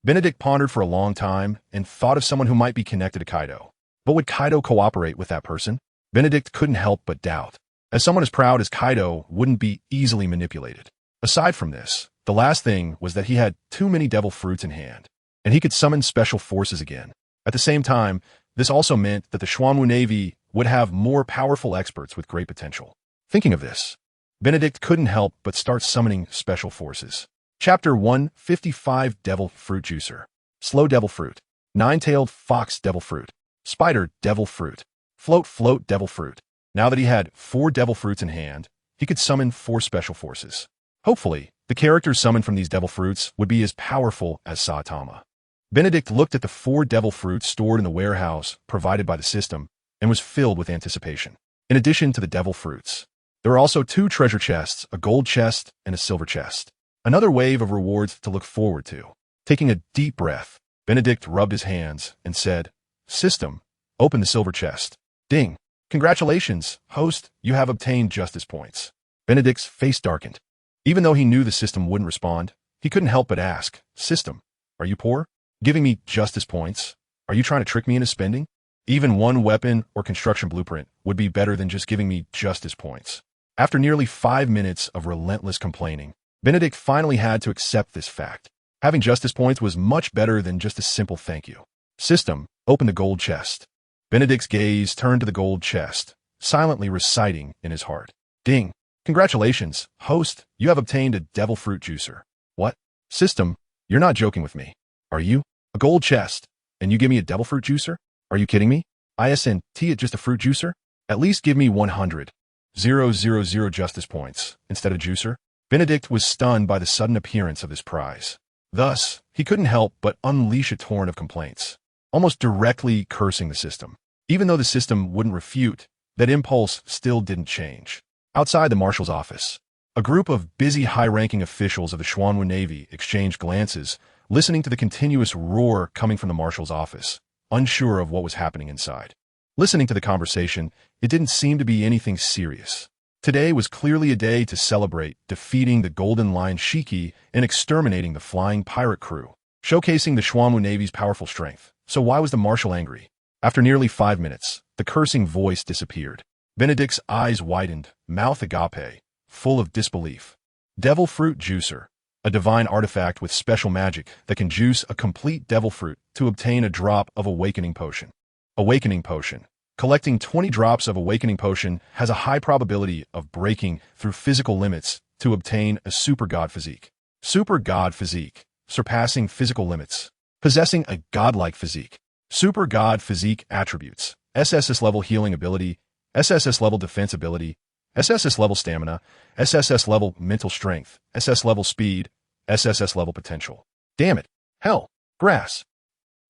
Benedict pondered for a long time and thought of someone who might be connected to Kaido. But would Kaido cooperate with that person? Benedict couldn't help but doubt, as someone as proud as Kaido wouldn't be easily manipulated. Aside from this, the last thing was that he had too many devil fruits in hand, and he could summon special forces again. At the same time, this also meant that the Xuanwu Navy would have more powerful experts with great potential. Thinking of this, Benedict couldn't help but start summoning special forces. Chapter 155 Devil Fruit Juicer. Slow Devil Fruit. Nine-tailed Fox Devil Fruit. Spider Devil Fruit. Float Devil Fruit. Now that he had 4 devil fruits in hand, he could summon 4 special forces. Hopefully, the characters summoned from these devil fruits would be as powerful as Saitama. Benedict looked at the 4 devil fruits stored in the warehouse provided by the system and was filled with anticipation. In addition to the devil fruits, there were also 2 treasure chests, a gold chest and a silver chest. Another wave of rewards to look forward to. Taking a deep breath, Benedict rubbed his hands and said, "System, open the silver chest." Ding. "Congratulations, host, you have obtained justice points." Benedict's face darkened. Even though he knew the system wouldn't respond, he couldn't help but ask, "System, are you poor? Giving me justice points? Are you trying to trick me into spending? Even one weapon or construction blueprint would be better than just giving me justice points." After nearly 5 minutes of relentless complaining, Benedict finally had to accept this fact. Having justice points was much better than just a simple thank you. "System, open the gold chest." Benedict's gaze turned to the gold chest, silently reciting in his heart, "Ding. Congratulations, host, you have obtained a devil fruit juicer." "What? System, you're not joking with me, are you? A gold chest, and you give me a devil fruit juicer? Are you kidding me? Isn't it just a fruit juicer? At least give me 100,000 justice points instead of juicer." Benedict was stunned by the sudden appearance of this prize. Thus, he couldn't help but unleash a torrent of complaints, almost directly cursing the system. Even though the system wouldn't refute, that impulse still didn't change. Outside the marshal's office, a group of busy high-ranking officials of the Xuanwu Navy exchanged glances, listening to the continuous roar coming from the marshal's office, unsure of what was happening inside. Listening to the conversation, it didn't seem to be anything serious. Today was clearly a day to celebrate defeating the Golden Lion Shiki and exterminating the flying pirate crew, showcasing the Xuanwu Navy's powerful strength. So why was the marshal angry? After nearly 5 minutes, the cursing voice disappeared. Benedict's eyes widened, mouth agape, full of disbelief. Devil Fruit Juicer, a divine artifact with special magic that can juice a complete devil fruit to obtain a drop of Awakening Potion. Awakening Potion. Collecting 20 drops of Awakening Potion has a high probability of breaking through physical limits to obtain a Super God Physique. Super God Physique. Surpassing physical limits. Possessing a godlike physique. Super God Physique Attributes. SSS level healing ability, SSS level defense ability, SSS level stamina, SSS level mental strength, SS level speed, SSS level potential. Damn it. Hell. Grass.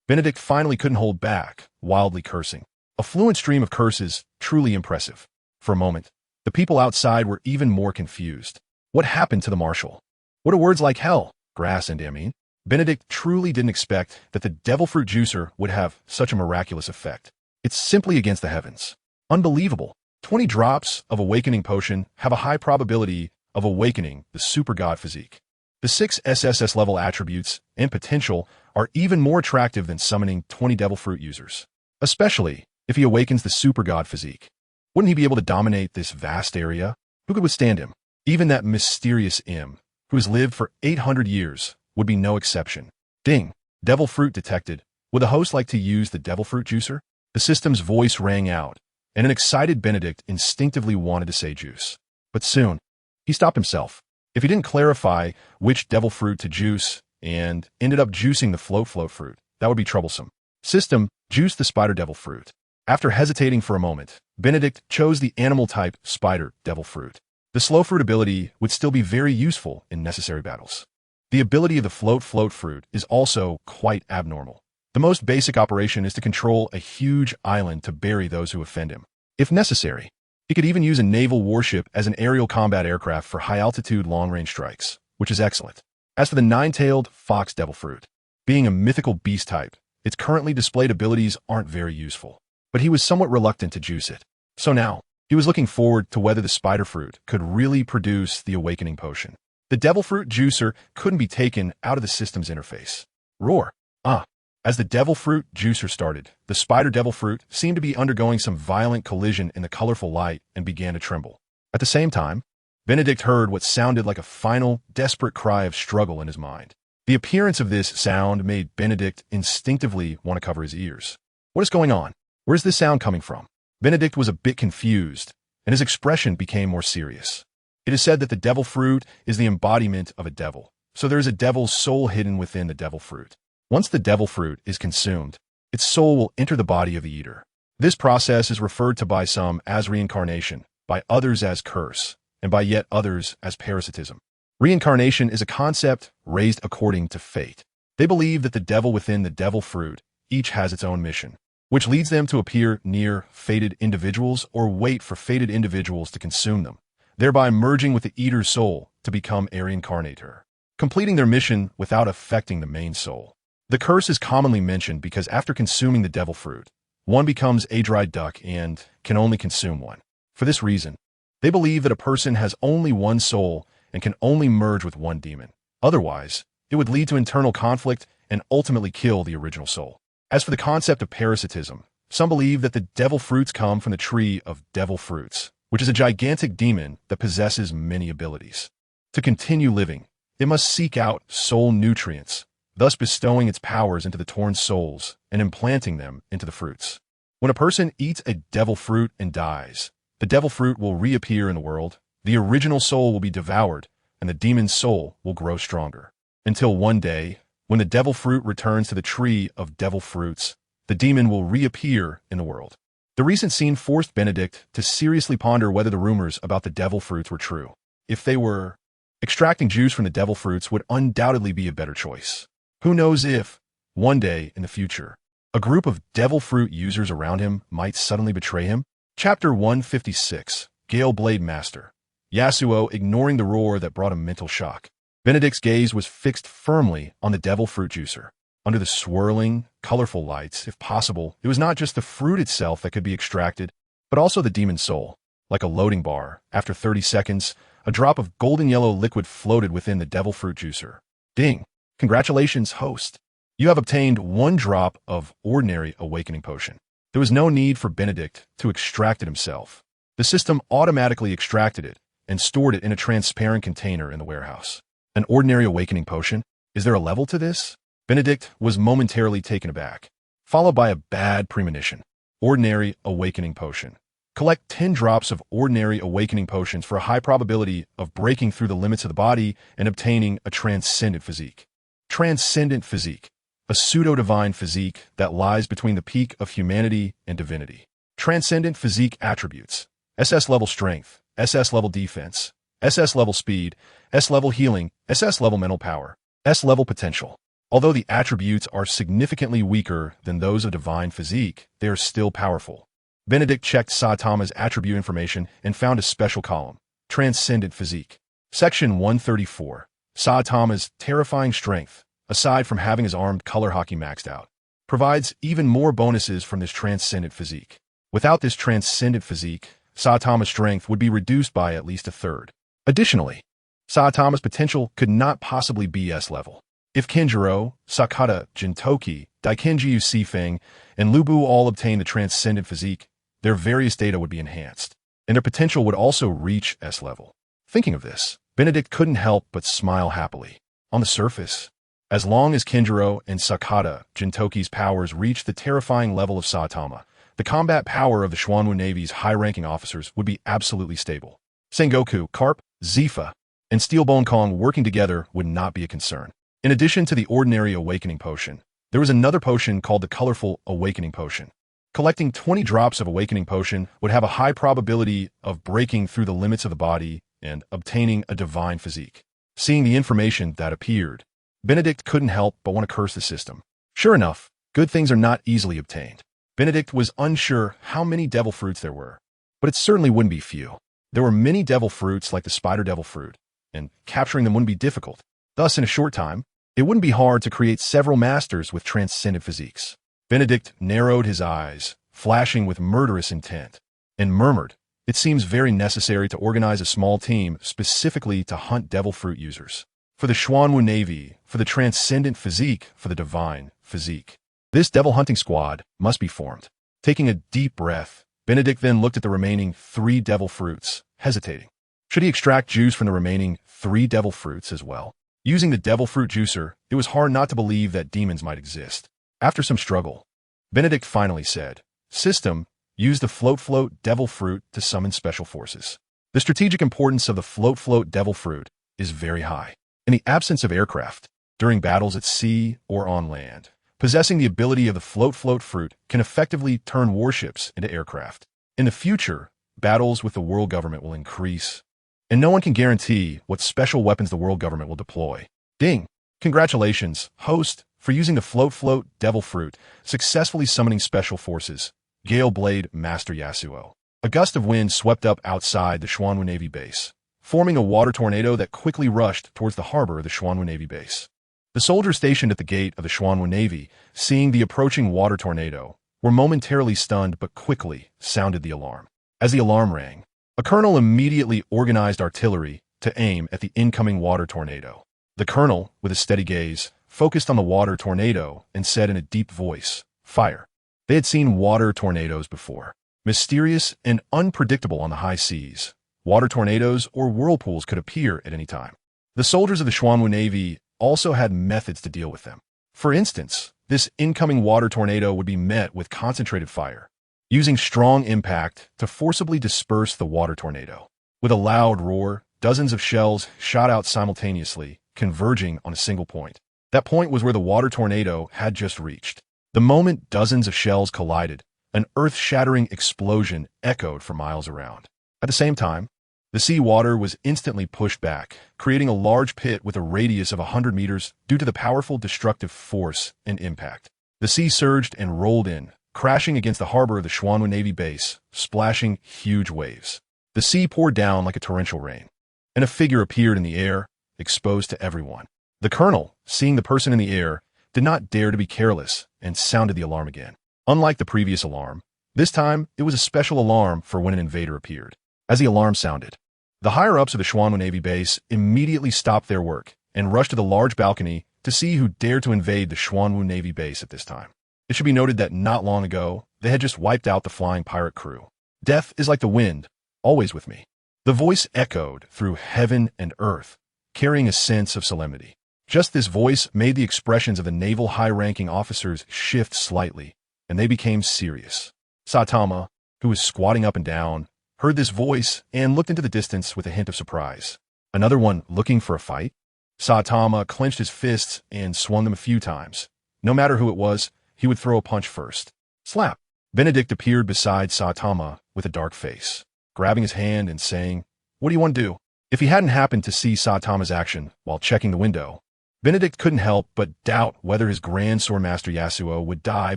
Benedict finally couldn't hold back, wildly cursing. A fluent stream of curses, truly impressive. For a moment, the people outside were even more confused. What happened to the marshal? What are words like hell, grass, and mean? Benedict truly didn't expect that the devil fruit juicer would have such a miraculous effect. It's simply against the heavens. Unbelievable. 20 drops of Awakening Potion have a high probability of awakening the Super God Physique. The 6 SSS level attributes and potential are even more attractive than summoning 20 devil fruit users. Especially if he awakens the Super God Physique. Wouldn't he be able to dominate this vast area? Who could withstand him? Even that mysterious M, who has lived for 800 years, would be no exception. Ding. Devil Fruit detected. Would the host like to use the Devil Fruit Juicer? The system's voice rang out, and an excited Benedict instinctively wanted to say juice. But soon, he stopped himself. If he didn't clarify which devil fruit to juice and ended up juicing the float fruit, that would be troublesome. System, juice the spider devil fruit. After hesitating for a moment, Benedict chose the animal-type spider devil fruit. The slow fruit ability would still be very useful in necessary battles. The ability of the float fruit is also quite abnormal. The most basic operation is to control a huge island to bury those who offend him. If necessary, he could even use a naval warship as an aerial combat aircraft for high-altitude long-range strikes, which is excellent. As for the nine-tailed fox devil fruit, being a mythical beast type, its currently displayed abilities aren't very useful. But he was somewhat reluctant to juice it. So now, he was looking forward to whether the spider fruit could really produce the Awakening Potion. The devil fruit juicer couldn't be taken out of the system's interface. Roar. Ah. As the devil fruit juicer started, the spider devil fruit seemed to be undergoing some violent collision in the colorful light and began to tremble. At the same time, Benedict heard what sounded like a final, desperate cry of struggle in his mind. The appearance of this sound made Benedict instinctively want to cover his ears. What is going on? Where is this sound coming from? Benedict was a bit confused, and his expression became more serious. It is said that the devil fruit is the embodiment of a devil, so there is a devil's soul hidden within the devil fruit. Once the devil fruit is consumed, its soul will enter the body of the eater. This process is referred to by some as reincarnation, by others as curse, and by yet others as parasitism. Reincarnation is a concept raised according to fate. They believe that the devil within the devil fruit each has its own mission, which leads them to appear near fated individuals or wait for fated individuals to consume them, thereby merging with the eater's soul to become a reincarnator, completing their mission without affecting the main soul. The curse is commonly mentioned because after consuming the devil fruit, one becomes a dried duck and can only consume one. For this reason, they believe that a person has only one soul and can only merge with one demon. Otherwise, it would lead to internal conflict and ultimately kill the original soul. As for the concept of parasitism, some believe that the devil fruits come from the tree of devil fruits, which is a gigantic demon that possesses many abilities. To continue living, it must seek out soul nutrients, thus bestowing its powers into the torn souls and implanting them into the fruits. When a person eats a devil fruit and dies, the devil fruit will reappear in the world, the original soul will be devoured, and the demon's soul will grow stronger. Until one day, when the devil fruit returns to the tree of devil fruits, the demon will reappear in the world. The recent scene forced Benedict to seriously ponder whether the rumors about the devil fruits were true. If they were, extracting juice from the devil fruits would undoubtedly be a better choice. Who knows if, one day in the future, a group of devil fruit users around him might suddenly betray him? Chapter 156, Gale Blade Master. Yasuo ignoring the roar that brought a mental shock. Benedict's gaze was fixed firmly on the devil fruit juicer. Under the swirling, colorful lights, if possible, it was not just the fruit itself that could be extracted, but also the demon's soul. Like a loading bar, after 30 seconds, a drop of golden yellow liquid floated within the devil fruit juicer. Ding! Congratulations, host. You have obtained 1 drop of ordinary awakening potion. There was no need for Benedict to extract it himself. The system automatically extracted it and stored it in a transparent container in the warehouse. An ordinary awakening potion? Is there a level to this? Benedict was momentarily taken aback, followed by a bad premonition. Ordinary awakening potion. Collect 10 drops of ordinary awakening potions for a high probability of breaking through the limits of the body and obtaining a transcendent physique. Transcendent physique. A pseudo-divine physique that lies between the peak of humanity and divinity. Transcendent physique attributes. SS level strength, SS level defense, SS level speed, S level healing, SS level mental power, S level potential. Although the attributes are significantly weaker than those of divine physique, they are still powerful. Benedict checked Saitama's attribute information and found a special column, Transcendent Physique. Section 134. Saitama's terrifying strength, aside from having his armed color hockey maxed out, provides even more bonuses from this transcendent physique. Without this transcendent physique, Saitama's strength would be reduced by at least a third. Additionally, Saitama's potential could not possibly be S level. If Kenjiro, Sakata, Jintoki, Daikenji Sifeng, and Lubu all obtain the transcendent physique, their various data would be enhanced, and their potential would also reach S level. Thinking of this, Benedict couldn't help but smile happily. On the surface, as long as Kenjiro and Sakata, Jintoki's powers reached the terrifying level of Saitama, the combat power of the Xuanwu Navy's high-ranking officers would be absolutely stable. Sengoku, Carp, Zifa, and Steelbone Kong working together would not be a concern. In addition to the ordinary awakening potion, there was another potion called the colorful awakening potion. Collecting 20 drops of awakening potion would have a high probability of breaking through the limits of the body and obtaining a divine physique. Seeing the information that appeared, Benedict couldn't help but want to curse the system. Sure enough, good things are not easily obtained. Benedict was unsure how many devil fruits there were, but it certainly wouldn't be few. There were many devil fruits like the spider devil fruit, and capturing them wouldn't be difficult. Thus, in a short time, it wouldn't be hard to create several masters with transcendent physiques. Benedict narrowed his eyes, flashing with murderous intent, and murmured, "It seems very necessary to organize a small team specifically to hunt devil fruit users." For the Xuanwu Navy, for the transcendent physique, for the divine physique. This devil hunting squad must be formed. Taking a deep breath, Benedict then looked at the remaining 3 devil fruits, hesitating. Should he extract juice from the remaining 3 devil fruits as well? Using the devil fruit juicer, it was hard not to believe that demons might exist. After some struggle, Benedict finally said, "System, use the float devil fruit to summon special forces." The strategic importance of the float devil fruit is very high. In the absence of aircraft, during battles at sea or on land, possessing the ability of the float fruit can effectively turn warships into aircraft. In the future, battles with the world government will increase, and no one can guarantee what special weapons the world government will deploy. Ding! Congratulations, host, for using the float devil fruit, successfully summoning special forces. Gale Blade Master Yasuo. A gust of wind swept up outside the Xuanwu Navy base, forming a water tornado that quickly rushed towards the harbor of the Xuanwu Navy base. The soldiers stationed at the gate of the Xuanwu Navy, seeing the approaching water tornado, were momentarily stunned but quickly sounded the alarm. As the alarm rang, a colonel immediately organized artillery to aim at the incoming water tornado. The colonel, with a steady gaze, focused on the water tornado and said in a deep voice, "Fire." They had seen water tornadoes before. Mysterious and unpredictable on the high seas, water tornadoes or whirlpools could appear at any time. The soldiers of the Xuanwu Navy also had methods to deal with them. For instance, this incoming water tornado would be met with concentrated fire, using strong impact to forcibly disperse the water tornado. With a loud roar, dozens of shells shot out simultaneously, converging on a single point. That point was where the water tornado had just reached. The moment dozens of shells collided, an earth-shattering explosion echoed for miles around. At the same time, the sea water was instantly pushed back, creating a large pit with a radius of 100 meters due to the powerful destructive force and impact. The sea surged and rolled in, crashing against the harbor of the Xuanwu Navy base, splashing huge waves. The sea poured down like a torrential rain, and a figure appeared in the air, exposed to everyone. The colonel, seeing the person in the air, did not dare to be careless and sounded the alarm again. Unlike the previous alarm, this time it was a special alarm for when an invader appeared. As the alarm sounded, the higher-ups of the Xuanwu Navy base immediately stopped their work and rushed to the large balcony to see who dared to invade the Xuanwu Navy base at this time. It should be noted that not long ago, they had just wiped out the flying pirate crew. "Death is like the wind, always with me." The voice echoed through heaven and earth, carrying a sense of solemnity. Just this voice made the expressions of the naval high-ranking officers shift slightly, and they became serious. Saitama, who was squatting up and down, heard this voice and looked into the distance with a hint of surprise. Another one looking for a fight? Saitama clenched his fists and swung them a few times. No matter who it was, he would throw a punch first. Slap! Benedict appeared beside Saitama with a dark face, grabbing his hand and saying, "What do you want to do?" If he hadn't happened to see Saitama's action while checking the window, Benedict couldn't help but doubt whether his Grand Swordmaster Yasuo would die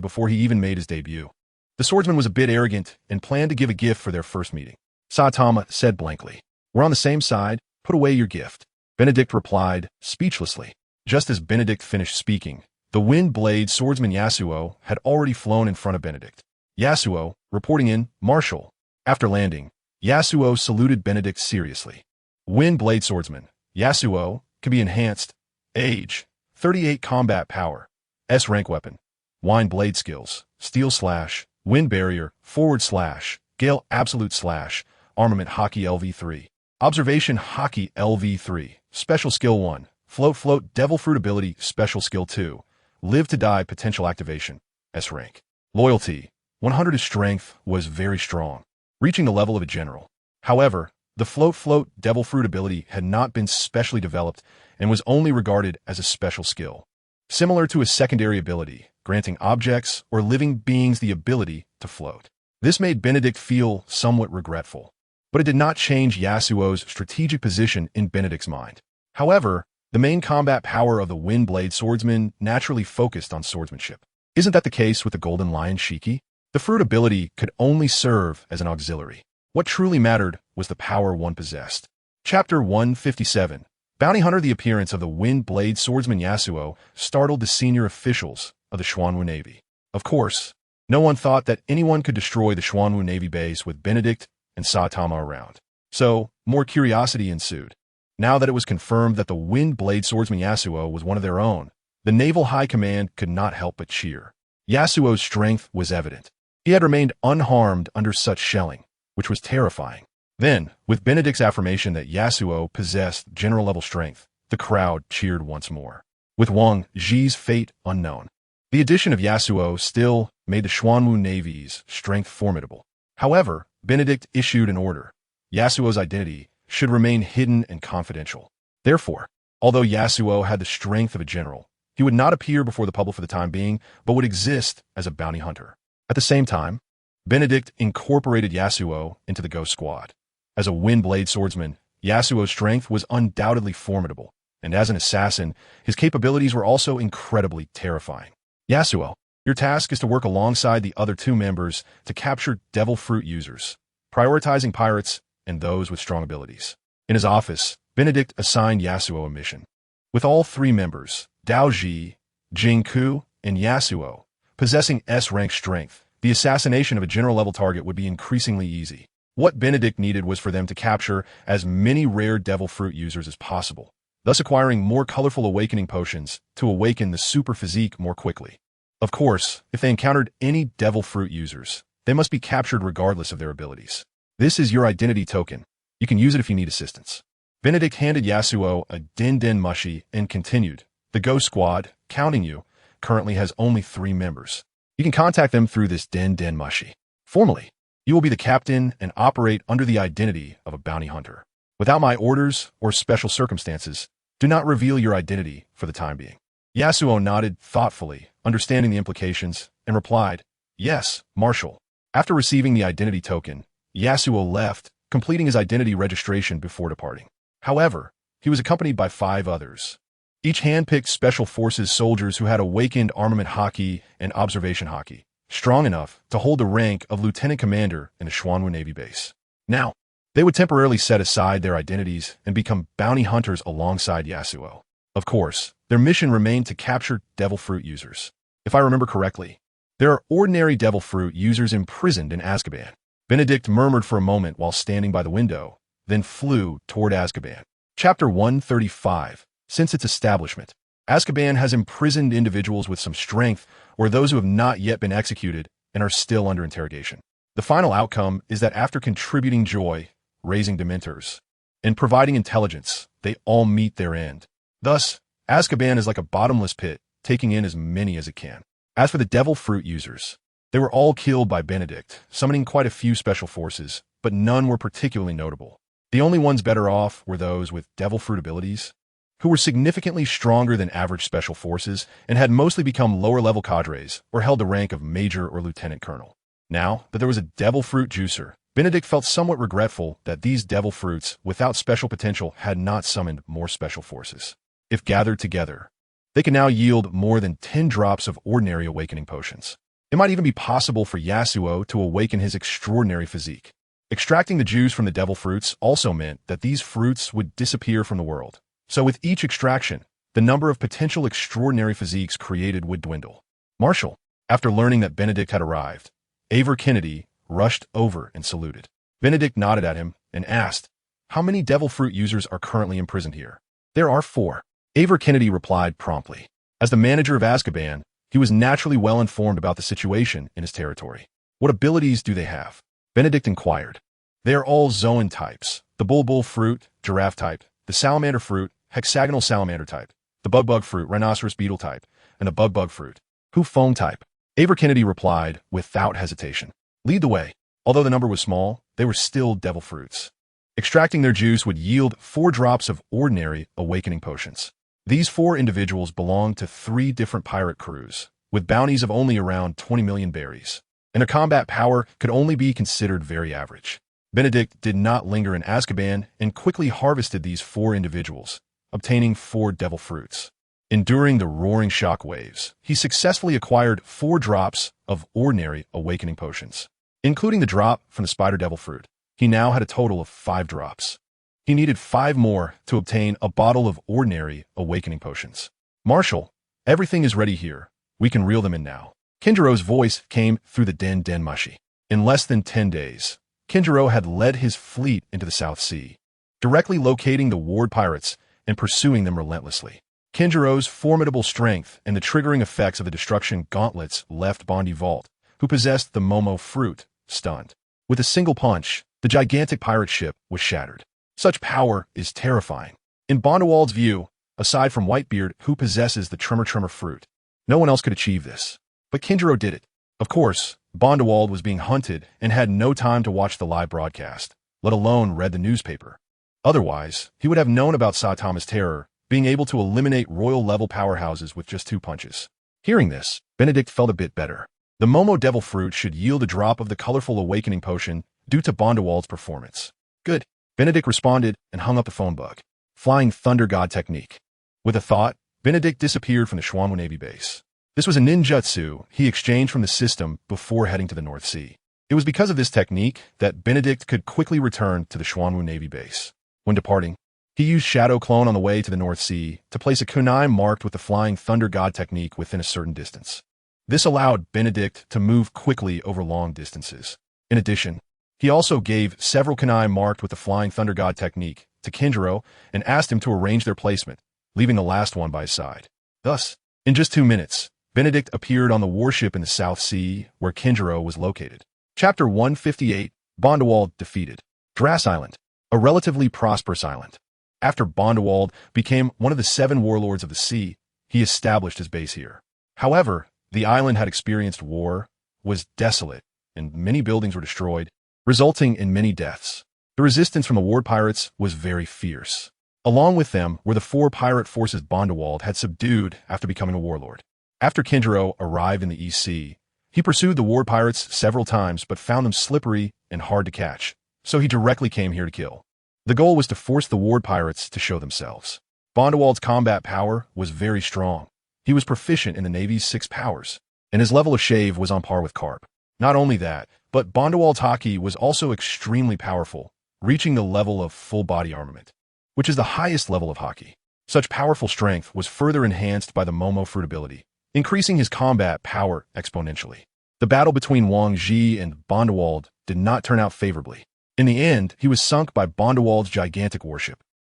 before he even made his debut. The swordsman was a bit arrogant and planned to give a gift for their first meeting. Saitama said blankly, "We're on the same side, put away your gift." Benedict replied, speechlessly. Just as Benedict finished speaking, the Wind Blade swordsman Yasuo had already flown in front of Benedict. Yasuo, reporting in, Marshal. After landing, Yasuo saluted Benedict seriously. Wind Blade swordsman, Yasuo, can be enhanced. Age, 38 combat power, S rank weapon, Wine Blade skills, Steel Slash, Wind Barrier, Forward Slash, Gale Absolute Slash, Armament Hockey LV3. Observation Hockey LV3, Special Skill 1, Float Devil Fruit Ability, Special Skill 2, Live to Die Potential Activation, S rank. Loyalty, 100. His strength was very strong, reaching the level of a general. However, the Float Devil Fruit ability had not been specially developed and was only regarded as a special skill, similar to a secondary ability, granting objects or living beings the ability to float. This made Benedict feel somewhat regretful, but it did not change Yasuo's strategic position in Benedict's mind. However, the main combat power of the Wind Blade swordsman naturally focused on swordsmanship. Isn't that the case with the Golden Lion Shiki? The fruit ability could only serve as an auxiliary. What truly mattered was the power one possessed. Chapter 157. Bounty Hunter. The appearance of the Wind Blade swordsman Yasuo startled the senior officials of the Xuanwu Navy. Of course, no one thought that anyone could destroy the Xuanwu Navy base with Benedict and Saitama around. So, more curiosity ensued. Now that it was confirmed that the Wind Blade swordsman Yasuo was one of their own, the Naval High Command could not help but cheer. Yasuo's strength was evident. He had remained unharmed under such shelling, which was terrifying. Then, with Benedict's affirmation that Yasuo possessed general-level strength, the crowd cheered once more. With Wang Zhi's fate unknown, the addition of Yasuo still made the Xuanwu Navy's strength formidable. However, Benedict issued an order. Yasuo's identity should remain hidden and confidential. Therefore, although Yasuo had the strength of a general, he would not appear before the public for the time being, but would exist as a bounty hunter. At the same time, Benedict incorporated Yasuo into the Ghost Squad. As a Wind Blade swordsman, Yasuo's strength was undoubtedly formidable, and as an assassin, his capabilities were also incredibly terrifying. Yasuo, your task is to work alongside the other two members to capture Devil Fruit users, prioritizing pirates and those with strong abilities. In his office, Benedict assigned Yasuo a mission. With all three members, Daoji, Jingku, and Yasuo, possessing S-rank strength, the assassination of a general-level target would be increasingly easy. What Benedict needed was for them to capture as many rare Devil Fruit users as possible, thus acquiring more colorful awakening potions to awaken the super physique more quickly. Of course, if they encountered any Devil Fruit users, they must be captured regardless of their abilities. This is your identity token. You can use it if you need assistance. Benedict handed Yasuo a Den Den Mushi and continued. The Ghost Squad, counting you, currently has only 3 members. You can contact them through this Den Den Mushi. Formally, you will be the captain and operate under the identity of a bounty hunter. Without my orders or special circumstances, do not reveal your identity for the time being. Yasuo nodded thoughtfully, understanding the implications, and replied, "Yes, Marshal." After receiving the identity token, Yasuo left, completing his identity registration before departing. However, he was accompanied by 5 others, each hand-picked Special Forces soldiers who had awakened armament haki and observation haki, strong enough to hold the rank of lieutenant commander in the Xuanwu Navy base. Now, they would temporarily set aside their identities and become bounty hunters alongside Yasuo. Of course, their mission remained to capture Devil Fruit users. If I remember correctly, there are ordinary Devil Fruit users imprisoned in Azkaban. Benedict murmured for a moment while standing by the window, then flew toward Azkaban. Chapter 135. Since its establishment, Azkaban has imprisoned individuals with some strength or those who have not yet been executed and are still under interrogation. The final outcome is that after contributing joy, raising Dementors, and providing intelligence, they all meet their end. Thus, Azkaban is like a bottomless pit, taking in as many as it can. As for the Devil Fruit users, they were all killed by Benedict, summoning quite a few special forces, but none were particularly notable. The only ones better off were those with Devil Fruit abilities, who were significantly stronger than average special forces and had mostly become lower-level cadres or held the rank of major or lieutenant colonel. Now that there was a Devil Fruit juicer, Benedict felt somewhat regretful that these Devil Fruits without special potential had not summoned more special forces. If gathered together, they can now yield more than 10 drops of ordinary awakening potions. It might even be possible for Yasuo to awaken his extraordinary physique. Extracting the juice from the Devil Fruits also meant that these fruits would disappear from the world. So with each extraction, the number of potential extraordinary physiques created would dwindle. Marshal, after learning that Benedict had arrived, Aver Kennedy rushed over and saluted. Benedict nodded at him and asked, "How many Devil Fruit users are currently imprisoned here?" "There are 4. Aver Kennedy replied promptly. As the manager of Azkaban, he was naturally well informed about the situation in his territory. "What abilities do they have?" Benedict inquired. "They are all Zoan types, the Bulbul Fruit, Giraffe type, the Salamander Fruit, Hexagonal Salamander type, the Bug Fruit, Rhinoceros Beetle type, and the Bug Fruit, Hu Feng type." Aver Kennedy replied without hesitation. "Lead the way." Although the number was small, they were still Devil Fruits. Extracting their juice would yield 4 drops of ordinary awakening potions. These 4 individuals belonged to 3 different pirate crews, with bounties of only around 20 million berries, and their combat power could only be considered very average. Benedict did not linger in Azkaban and quickly harvested these 4 individuals, obtaining 4 Devil Fruits. Enduring the roaring shock waves, he successfully acquired 4 drops of ordinary awakening potions. Including the drop from the Spider Devil Fruit, he now had a total of 5 drops. He needed 5 more to obtain a bottle of ordinary awakening potions. "Marshal, everything is ready here. We can reel them in now." Kinjiro's voice came through the Den Den Mushi. In less than 10 days, Kinjiro had led his fleet into the South Sea. directly locating the ward pirates and pursuing them relentlessly. Kinjiro's formidable strength and the triggering effects of the destruction gauntlets left Bondi Vault, who possessed the Momo fruit, stunned. With a single punch, the gigantic pirate ship was shattered. Such power is terrifying. In Bondewald's view, aside from Whitebeard, who possesses the Tremor fruit, no one else could achieve this. But Kinjiro did it. Of course, Bondewald was being hunted and had no time to watch the live broadcast, let alone read the newspaper. Otherwise, he would have known about Saitama's terror, being able to eliminate royal-level powerhouses with just 2 punches. Hearing this, Benedict felt a bit better. The Momo Devil Fruit should yield a drop of the colorful awakening potion due to Bondewald's performance. Good. Benedict responded and hung up the phone bug. Flying Thunder God technique. With a thought, Benedict disappeared from the Xuanwu Navy base. This was a ninjutsu he exchanged from the system before heading to the North Sea. It was because of this technique that Benedict could quickly return to the Xuanwu Navy base. When departing, he used Shadow Clone on the way to the North Sea to place a kunai marked with the Flying Thunder God technique within a certain distance. This allowed Benedict to move quickly over long distances. In addition, he also gave several kunai marked with the Flying Thunder God technique to Kinjiro and asked him to arrange their placement, leaving the last one by his side. Thus, in just 2 minutes, Benedict appeared on the warship in the South Sea where Kinjiro was located. Chapter 158, Bondewald defeated. Drass Island, a relatively prosperous island. After Bondewald became one of the 7 warlords of the sea, he established his base here. However, the island had experienced war, was desolate, and many buildings were destroyed, resulting in many deaths. The resistance from the ward pirates was very fierce. Along with them were the 4 pirate forces Bondewald had subdued after becoming a warlord. After Kinjiro arrived in the East Sea, he pursued the ward pirates several times but found them slippery and hard to catch, so he directly came here to kill. The goal was to force the ward pirates to show themselves. Bondewald's combat power was very strong. He was proficient in the Navy's 6 powers, and his level of shave was on par with Carp. Not only that, but Bondewald's haki was also extremely powerful, reaching the level of full body armament, which is the highest level of haki. Such powerful strength was further enhanced by the Momo fruit ability, increasing his combat power exponentially. The battle between Wang Ji and Bondewald did not turn out favorably. In the end, he was sunk by Bondewald's gigantic warship,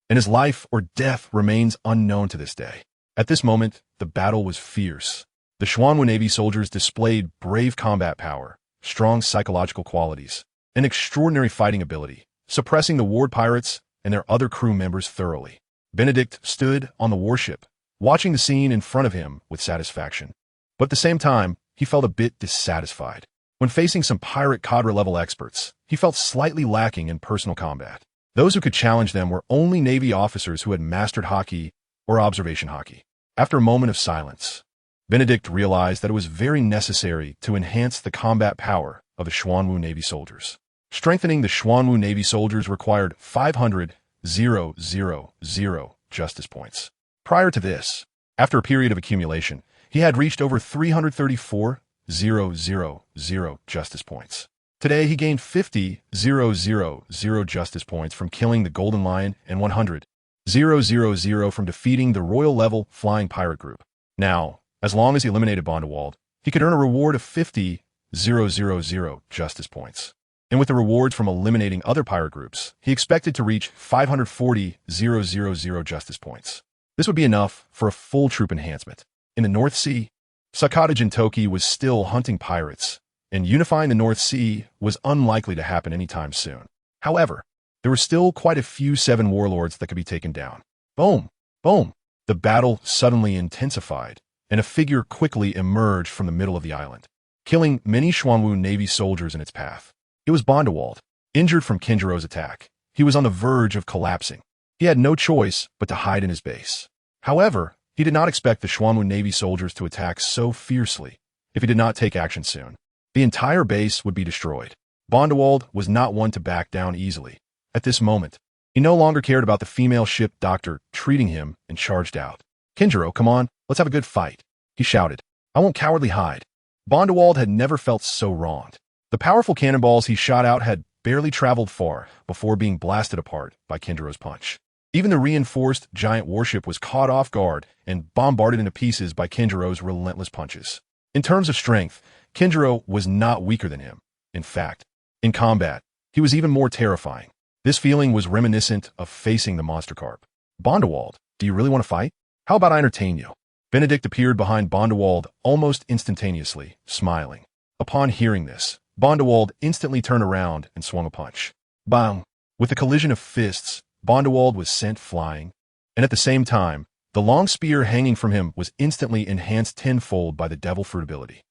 and his life or death remains unknown to this day. At this moment, the battle was fierce. The Xuanwu Navy soldiers displayed brave combat power, strong psychological qualities, and extraordinary fighting ability, suppressing the ward pirates and their other crew members thoroughly. Benedict stood on the warship, watching the scene in front of him with satisfaction. But at the same time, he felt a bit dissatisfied. When facing some pirate cadre-level experts, he felt slightly lacking in personal combat. Those who could challenge them were only Navy officers who had mastered haki or observation haki. After a moment of silence, Benedict realized that it was very necessary to enhance the combat power of the Xuanwu Navy soldiers. Strengthening the Xuanwu Navy soldiers required 500,000 justice points. Prior to this, after a period of accumulation, he had reached over 334,000 justice points. Today, he gained 50,000 justice points from killing the Golden Lion and 100,000 from defeating the Royal-level Flying Pirate Group. Now, as long as he eliminated Bondewald, he could earn a reward of 50,000 justice points. And with the rewards from eliminating other pirate groups, he expected to reach 540,000 justice points. This would be enough for a full troop enhancement. In the North Sea, Sakata Jintoki was still hunting pirates, and unifying the North Sea was unlikely to happen anytime soon. However, there were still quite a few 7 warlords that could be taken down. Boom! Boom! The battle suddenly intensified, and a figure quickly emerged from the middle of the island, killing many Xuanwu Navy soldiers in its path. It was Bondewald. Injured from Kinjiro's attack, he was on the verge of collapsing. He had no choice but to hide in his base. However, he did not expect the Xuanwu Navy soldiers to attack so fiercely. If he did not take action soon, the entire base would be destroyed. Bondewald was not one to back down easily. At this moment, he no longer cared about the female ship doctor treating him and charged out. "Kinjiro, come on, let's have a good fight," he shouted. "I won't cowardly hide." Bondewald had never felt so wronged. The powerful cannonballs he shot out had barely traveled far before being blasted apart by Kinjiro's punch. Even the reinforced giant warship was caught off guard and bombarded into pieces by Kinjiro's relentless punches. In terms of strength, Kinjiro was not weaker than him. In fact, in combat, he was even more terrifying. This feeling was reminiscent of facing the monster carp. Bondewald, do you really want to fight? How about I entertain you? Benedict appeared behind Bondewald almost instantaneously, smiling. Upon hearing this, Bondewald instantly turned around and swung a punch. Bang! With a collision of fists, Bondewald was sent flying, and at the same time, the long spear hanging from him was instantly enhanced tenfold by the devil fruit ability.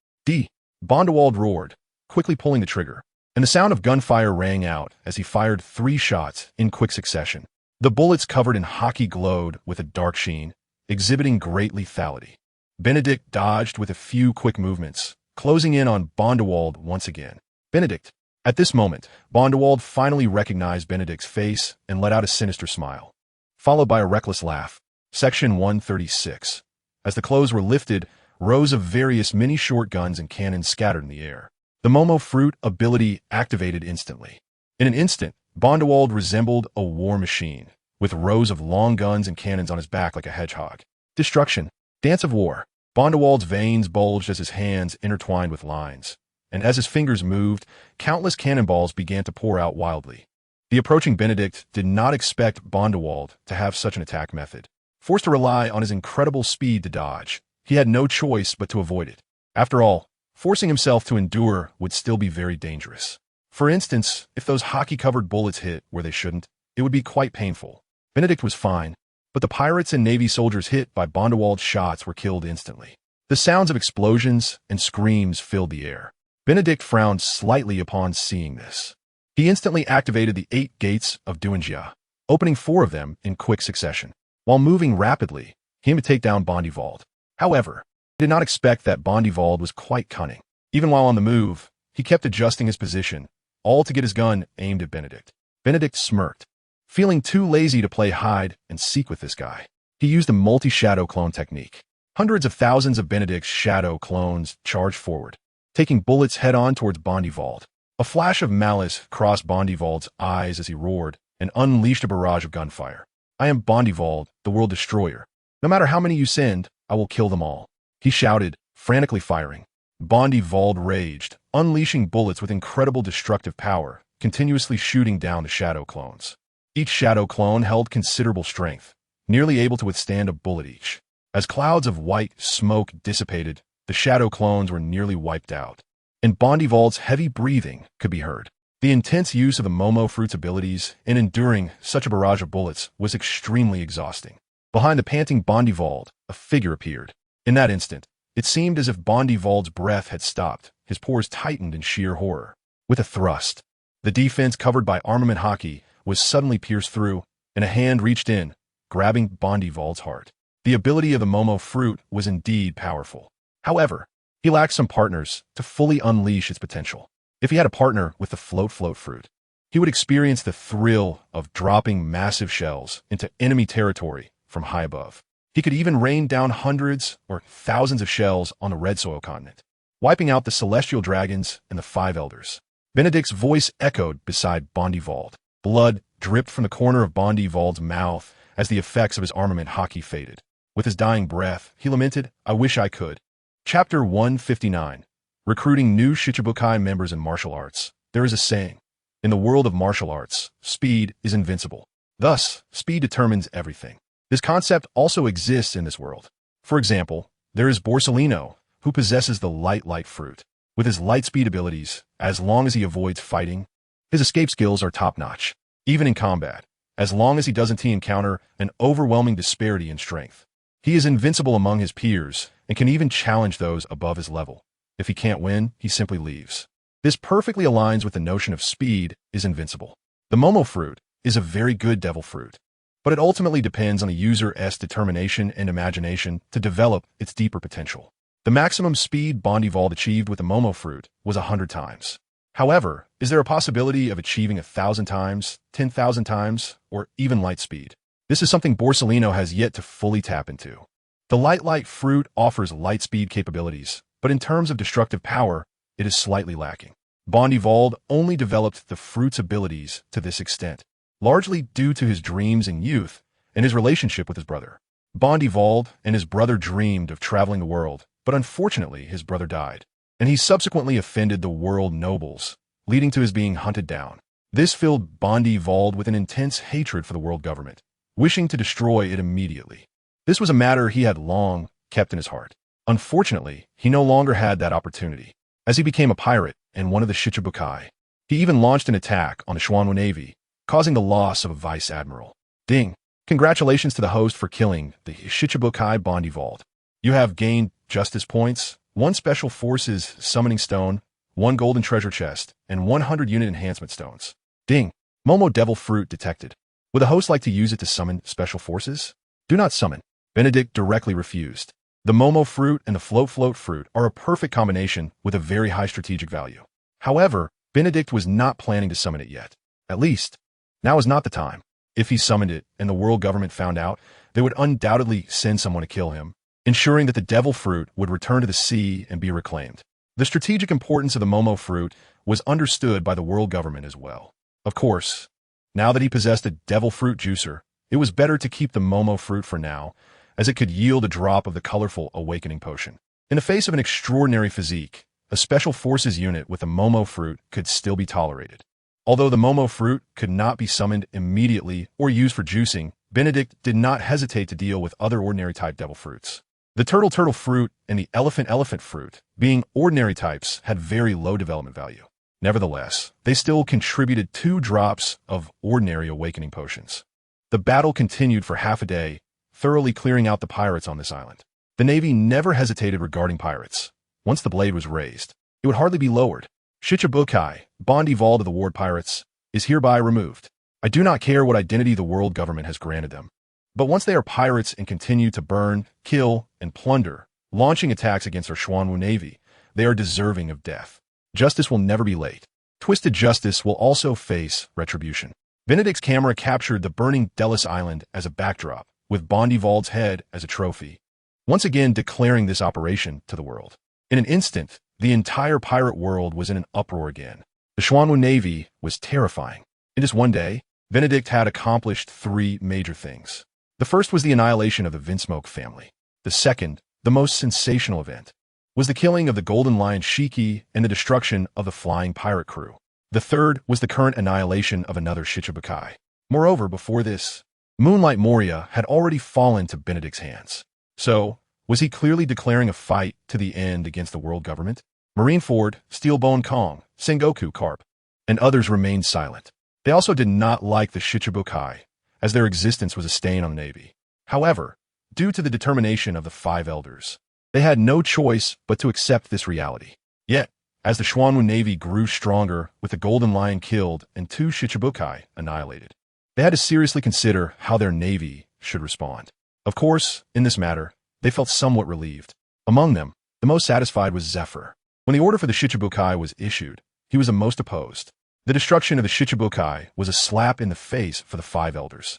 Bondewald roared, quickly pulling the trigger, and the sound of gunfire rang out as he fired 3 shots in quick succession. The bullets covered in hockey glowed with a dark sheen, exhibiting great lethality. Benedict dodged with a few quick movements, closing in on Bondewald once again. Benedict. At this moment, Bondewald finally recognized Benedict's face and let out a sinister smile, followed by a reckless laugh. Section 136. As the clothes were lifted, rows of various mini short guns and cannons scattered in the air. The Momo fruit ability activated instantly. In an instant, Bondewald resembled a war machine, with rows of long guns and cannons on his back like a hedgehog. Destruction. Dance of war. Bondewald's veins bulged as his hands intertwined with lines, and as his fingers moved, countless cannonballs began to pour out wildly. The approaching Benedict did not expect Bondewald to have such an attack method. Forced to rely on his incredible speed to dodge, he had no choice but to avoid it. After all, forcing himself to endure would still be very dangerous. For instance, if those hockey-covered bullets hit where they shouldn't, it would be quite painful. Benedict was fine, but the pirates and Navy soldiers hit by Bondewald's shots were killed instantly. The sounds of explosions and screams filled the air. Benedict frowned slightly upon seeing this. He instantly activated the 8 gates of Duanjia, opening 4 of them in quick succession. While moving rapidly, he aimed to take down Bondewald. However, he did not expect that Bondewald was quite cunning. Even while on the move, he kept adjusting his position, all to get his gun aimed at Benedict. Benedict smirked, feeling too lazy to play hide and seek with this guy. He used the multi-shadow clone technique. Hundreds of thousands of Benedict's shadow clones charged forward, taking bullets head-on towards Bondewald. A flash of malice crossed Bondewald's eyes as he roared and unleashed a barrage of gunfire. I am Bondewald, the world destroyer. No matter how many you send, I will kill them all. He shouted, frantically firing. Bondewald raged, unleashing bullets with incredible destructive power, continuously shooting down the shadow clones. Each shadow clone held considerable strength, nearly able to withstand a bullet each. As clouds of white smoke dissipated, the shadow clones were nearly wiped out, and Bondewald's heavy breathing could be heard. The intense use of the Momo fruit's abilities in enduring such a barrage of bullets was extremely exhausting. Behind the panting Bondewald, a figure appeared. In that instant, it seemed as if Bondewald's breath had stopped, his pores tightened in sheer horror. With a thrust, the defense covered by armament hockey was suddenly pierced through, and a hand reached in, grabbing Bondewald's heart. The ability of the Momo fruit was indeed powerful. However, he lacked some partners to fully unleash its potential. If he had a partner with the float fruit, he would experience the thrill of dropping massive shells into enemy territory from high above. He could even rain down hundreds or thousands of shells on the Red Soil continent, wiping out the celestial dragons and the 5 elders. Benedict's voice echoed beside Bondewald. Blood dripped from the corner of Bondewald's mouth as the effects of his armament hockey faded. With his dying breath, he lamented, I wish I could. Chapter 159. Recruiting new Shichibukai members in martial arts. There is a saying, in the world of martial arts, speed is invincible. Thus, speed determines everything. This concept also exists in this world. For example, there is Borsellino, who possesses the light fruit. With his light speed abilities, as long as he avoids fighting, his escape skills are top-notch. Even in combat, as long as he doesn't encounter an overwhelming disparity in strength. He is invincible among his peers and can even challenge those above his level. If he can't win, he simply leaves. This perfectly aligns with the notion of speed is invincible. The Momo fruit is a very good devil fruit, but it ultimately depends on the user's determination and imagination to develop its deeper potential. The maximum speed Bondewald achieved with the Momo fruit was 100 times. However, is there a possibility of achieving 1,000 times, 10,000 times, or even light speed? This is something Borsellino has yet to fully tap into. The light fruit offers light speed capabilities, but in terms of destructive power, it is slightly lacking. Bondewald only developed the fruit's abilities to this extent, largely due to his dreams in youth and his relationship with his brother. Bondewald and his brother dreamed of traveling the world, but unfortunately his brother died, and he subsequently offended the world nobles, leading to his being hunted down. This filled Bondi Vald with an intense hatred for the world government, wishing to destroy it immediately. This was a matter he had long kept in his heart. Unfortunately, he no longer had that opportunity, as he became a pirate and one of the Shichibukai. He even launched an attack on the Xuanwu Navy, causing the loss of a vice admiral. Ding! Congratulations to the host for killing the Shichibukai Bondi Vald. You have gained justice points, 1 special forces summoning stone, 1 golden treasure chest, and 100 unit enhancement stones. Ding! Momo Devil Fruit detected. Would the host like to use it to summon special forces? Do not summon. Benedict directly refused. The Momo Fruit and the Float Fruit are a perfect combination with a very high strategic value. However, Benedict was not planning to summon it yet. At least, now is not the time. If he summoned it and the world government found out, they would undoubtedly send someone to kill him, ensuring that the Devil Fruit would return to the sea and be reclaimed. The strategic importance of the Momo Fruit was understood by the world government as well. Of course, now that he possessed a Devil Fruit juicer, it was better to keep the Momo Fruit for now, as it could yield a drop of the colorful awakening potion. In the face of an extraordinary physique, a special forces unit with a Momo Fruit could still be tolerated. Although the Momo Fruit could not be summoned immediately or used for juicing, Benedict did not hesitate to deal with other ordinary type Devil Fruits. The Turtle Fruit and the Elephant Fruit, being ordinary types, had very low development value. Nevertheless, they still contributed 2 drops of ordinary awakening potions. The battle continued for half a day, thoroughly clearing out the pirates on this island. The Navy never hesitated regarding pirates. Once the blade was raised, it would hardly be lowered. Shichibukai, Bondi Vald of the Ward Pirates, is hereby removed. I do not care what identity the world government has granted them. But once they are pirates and continue to burn, kill, and plunder, launching attacks against our Xuanwu Navy, they are deserving of death. Justice will never be late. Twisted Justice will also face retribution. Benedict's camera captured the burning Delos Island as a backdrop, with Bondi Vald's head as a trophy, once again declaring this operation to the world. In an instant, the entire pirate world was in an uproar again. The Xuanwu Navy was terrifying. In just one day, Benedict had accomplished 3 major things. The first was the annihilation of the Vinsmoke family. The second, the most sensational event, was the killing of the Golden Lion Shiki and the destruction of the Flying Pirate crew. The third was the current annihilation of another Shichibukai. Moreover, before this, Moonlight Moria had already fallen to Benedict's hands. So, was he clearly declaring a fight to the end against the world government? Marineford, Steelbone Kong, Sengoku Carp, and others remained silent. They also did not like the Shichibukai, as their existence was a stain on the Navy. However, due to the determination of the 5 elders, they had no choice but to accept this reality. Yet, as the Xuanwu Navy grew stronger with the Golden Lion killed and 2 Shichibukai annihilated, they had to seriously consider how their Navy should respond. Of course, in this matter, they felt somewhat relieved. Among them, the most satisfied was Zephyr. When the order for the Shichibukai was issued, he was the most opposed. The destruction of the Shichibukai was a slap in the face for the 5 elders.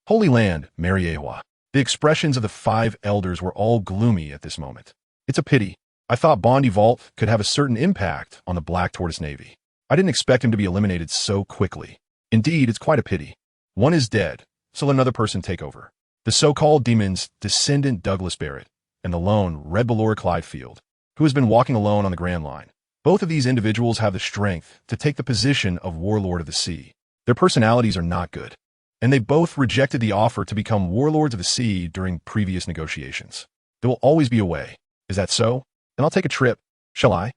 Holy Land, Mariehua. The expressions of the 5 elders were all gloomy at this moment. It's a pity. I thought Bondi Vald could have a certain impact on the Black Tortoise Navy. I didn't expect him to be eliminated so quickly. Indeed, it's quite a pity. One is dead, so let another person take over. The so-called demon's descendant Douglas Barrett, and the lone Red Ballor Clydefield, who has been walking alone on the Grand Line. Both of these individuals have the strength to take the position of Warlord of the Sea. Their personalities are not good, and they both rejected the offer to become Warlords of the Sea during previous negotiations. There will always be a way. Is that so? Then I'll take a trip. Shall I?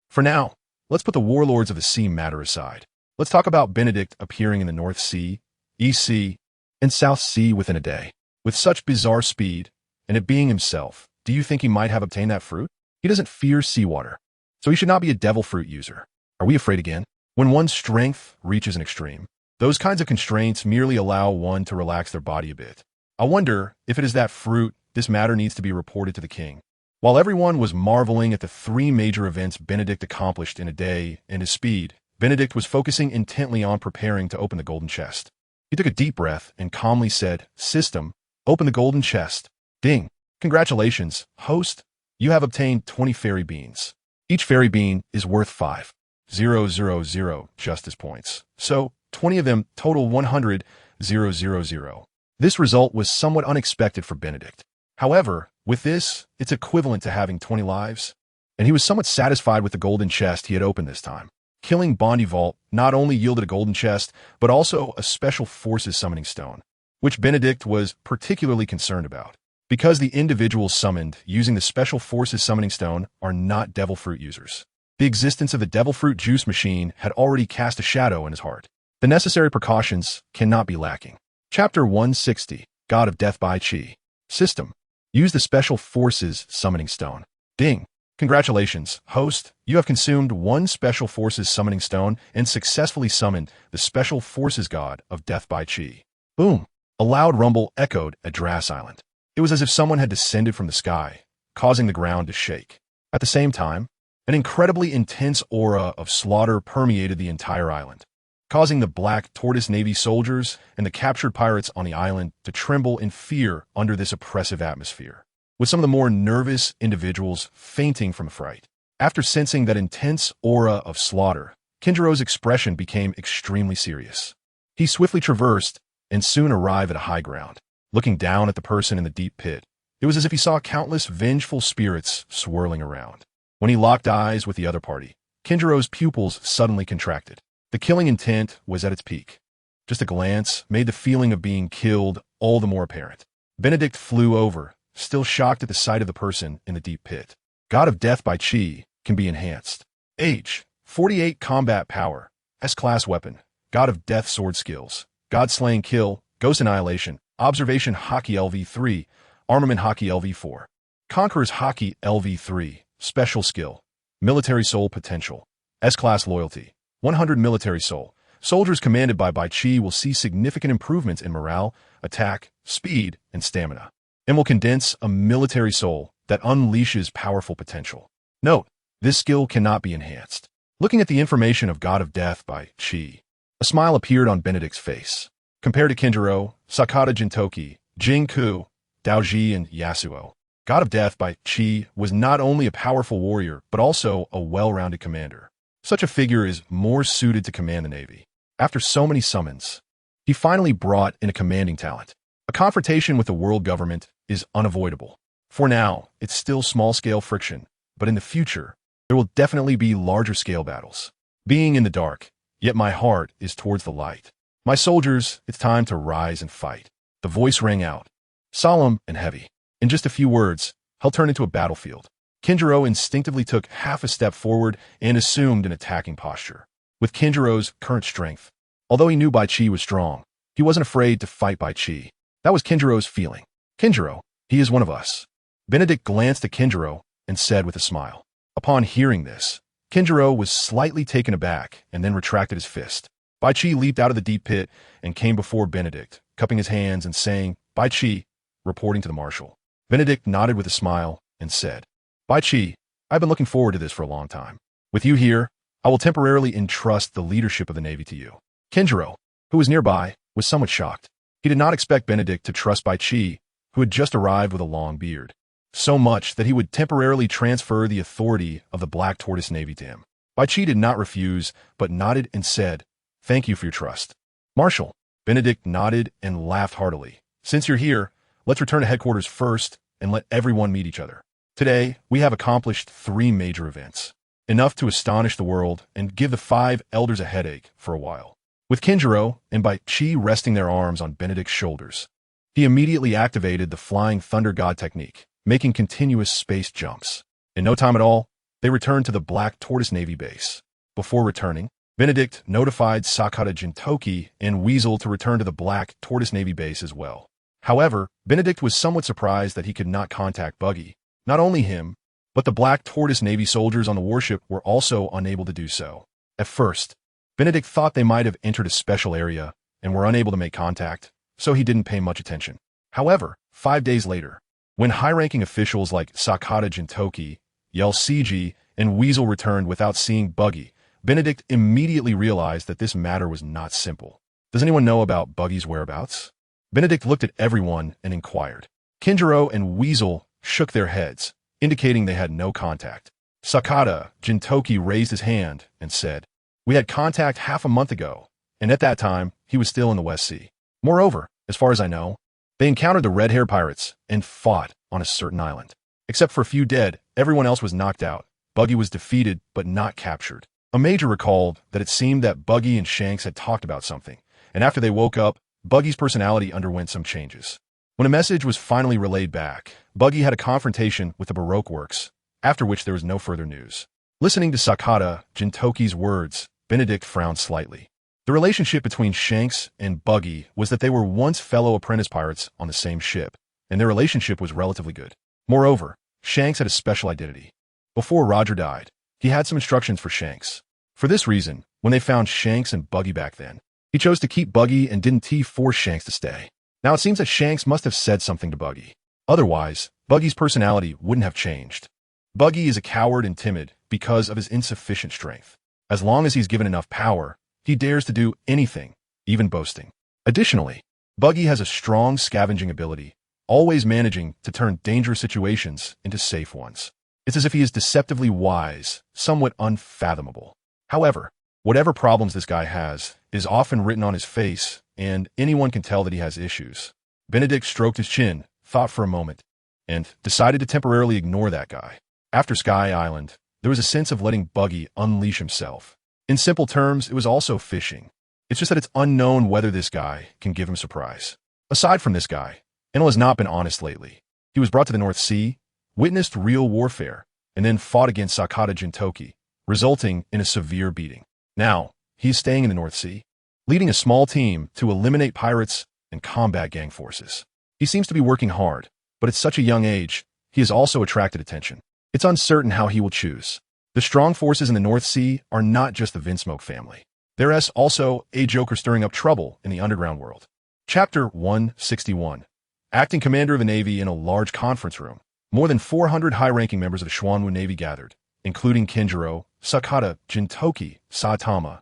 For now, let's put the Warlords of the Sea matter aside. Let's talk about Benedict appearing in the North Sea, East Sea, and South Sea within a day. With such bizarre speed, and it being himself, do you think he might have obtained that fruit? He doesn't fear seawater, so he should not be a devil fruit user. Are we afraid again? When one's strength reaches an extreme, those kinds of constraints merely allow one to relax their body a bit. I wonder if it is that fruit. This matter needs to be reported to the king. While everyone was marveling at the 3 major events Benedict accomplished in a day and his speed, Benedict was focusing intently on preparing to open the golden chest. He took a deep breath and calmly said, "System, open the golden chest." Ding. Congratulations, host. You have obtained 20 fairy beans. Each fairy bean is worth 5,000 justice points. So, 20 of them total 100,000. This result was somewhat unexpected for Benedict. However, with this, it's equivalent to having 20 lives, and he was somewhat satisfied with the golden chest he had opened this time. Killing Bondi Vault not only yielded a golden chest, but also a special forces summoning stone, which Benedict was particularly concerned about, because the individuals summoned using the special forces summoning stone are not devil fruit users. The existence of the devil fruit juice machine had already cast a shadow in his heart. The necessary precautions cannot be lacking. Chapter 160, God of Death by Qi. System. Use the special forces summoning stone. Ding. Congratulations, host. You have consumed one special forces summoning stone and successfully summoned the special forces god of Death by Qi. Boom. A loud rumble echoed at Drass Island. It was as if someone had descended from the sky, causing the ground to shake. At the same time, an incredibly intense aura of slaughter permeated the entire island, causing the Black Tortoise Navy soldiers and the captured pirates on the island to tremble in fear under this oppressive atmosphere, with some of the more nervous individuals fainting from fright. After sensing that intense aura of slaughter, Kinjiro's expression became extremely serious. He swiftly traversed and soon arrived at a high ground. Looking down at the person in the deep pit, it was as if he saw countless vengeful spirits swirling around. When he locked eyes with the other party, Kinjiro's pupils suddenly contracted. The killing intent was at its peak. Just a glance made the feeling of being killed all the more apparent. Benedict flew over, still shocked at the sight of the person in the deep pit. God of Death by Qi can be enhanced. Age, 48 combat power, S-class weapon, God of Death sword skills, God slaying kill, Ghost annihilation, observation Haki LV3, armament Haki LV4, Conqueror's Haki LV3, special skill, military soul potential, S-class loyalty, 100 military soul. Soldiers commanded by Bai Qi will see significant improvements in morale, attack, speed, and stamina, and will condense a military soul that unleashes powerful potential. Note, this skill cannot be enhanced. Looking at the information of God of Death by Qi, a smile appeared on Benedict's face. Compared to Kinjiro, Sakata Jintoki, Jingku, Daoji, and Yasuo, God of Death by Qi was not only a powerful warrior, but also a well-rounded commander. Such a figure is more suited to command the Navy. After so many summons, he finally brought in a commanding talent. A confrontation with the world government is unavoidable. For now, it's still small-scale friction, but in the future, there will definitely be larger-scale battles. Being in the dark, yet my heart is towards the light. My soldiers, it's time to rise and fight. The voice rang out, solemn and heavy. In just a few words, hell turned into a battlefield. Kinjiro instinctively took half a step forward and assumed an attacking posture. With Kinjiro's current strength, although he knew Bai Qi was strong, he wasn't afraid to fight Bai Qi. That was Kinjiro's feeling. Kinjiro, he is one of us. Benedict glanced at Kinjiro and said with a smile. Upon hearing this, Kinjiro was slightly taken aback and then retracted his fist. Bai Qi leaped out of the deep pit and came before Benedict, cupping his hands and saying, Bai Qi, reporting to the marshal. Benedict nodded with a smile and said, Bai Qi, I've been looking forward to this for a long time. With you here, I will temporarily entrust the leadership of the Navy to you. Kinjiro, who was nearby, was somewhat shocked. He did not expect Benedict to trust Bai Qi, who had just arrived with a long beard, so much that he would temporarily transfer the authority of the Black Tortoise Navy to him. Bai Qi did not refuse, but nodded and said, Thank you for your trust. Marshal, Benedict nodded and laughed heartily. Since you're here, let's return to headquarters first and let everyone meet each other. Today, we have accomplished 3 major events, enough to astonish the world and give the 5 elders a headache for a while. With Kinjiro and Bai Qi resting their arms on Benedict's shoulders, he immediately activated the Flying Thunder God technique, making continuous space jumps. In no time at all, they returned to the Black Tortoise Navy base. Before returning, Benedict notified Sakata Jintoki and Weasel to return to the Black Tortoise Navy base as well. However, Benedict was somewhat surprised that he could not contact Buggy. Not only him, but the Black Tortoise Navy soldiers on the warship were also unable to do so. At first, Benedict thought they might have entered a special area and were unable to make contact, so he didn't pay much attention. However, 5 days later, when high-ranking officials like Sakata Jintoki, Yelsiji, and Weasel returned without seeing Buggy, Benedict immediately realized that this matter was not simple. Does anyone know about Buggy's whereabouts? Benedict looked at everyone and inquired. Kinjiro and Weasel shook their heads, indicating they had no contact. Sakata Jintoki raised his hand and said, We had contact half a month ago, and at that time, he was still in the West Sea. Moreover, as far as I know, they encountered the red-haired pirates and fought on a certain island. Except for a few dead, everyone else was knocked out. Buggy was defeated but not captured. A major recalled that it seemed that Buggy and Shanks had talked about something, and after they woke up, Buggy's personality underwent some changes. When a message was finally relayed back, Buggy had a confrontation with the Baroque works, after which there was no further news. Listening to Sakata Jintoki's words, Benedict frowned slightly. The relationship between Shanks and Buggy was that they were once fellow apprentice pirates on the same ship, and their relationship was relatively good. Moreover, Shanks had a special identity. Before Roger died, he had some instructions for Shanks. For this reason, when they found Shanks and Buggy back then, he chose to keep Buggy and didn't force Shanks to stay. Now it seems that Shanks must have said something to Buggy. Otherwise, Buggy's personality wouldn't have changed. Buggy is a coward and timid because of his insufficient strength. As long as he's given enough power, he dares to do anything, even boasting. Additionally, Buggy has a strong scavenging ability, always managing to turn dangerous situations into safe ones. It's as if he is deceptively wise, somewhat unfathomable. However, whatever problems this guy has is often written on his face, and anyone can tell that he has issues. Benedict stroked his chin, thought for a moment, and decided to temporarily ignore that guy. After Sky Island, there was a sense of letting Buggy unleash himself. In simple terms, it was also fishing. It's just that it's unknown whether this guy can give him surprise. Aside from this guy, Enel has not been honest lately. He was brought to the North Sea, witnessed real warfare, and then fought against Sakata Jintoki, resulting in a severe beating. Now, he is staying in the North Sea, leading a small team to eliminate pirates and combat gang forces. He seems to be working hard, but at such a young age, he has also attracted attention. It's uncertain how he will choose. The strong forces in the North Sea are not just the Vinsmoke family. There is also a Joker stirring up trouble in the underground world. Chapter 161. Acting Commander of the Navy in a large conference room. More than 400 high-ranking members of the Xuanwu Navy gathered, including Kinjiro, Sakata, Jintoki, Saitama,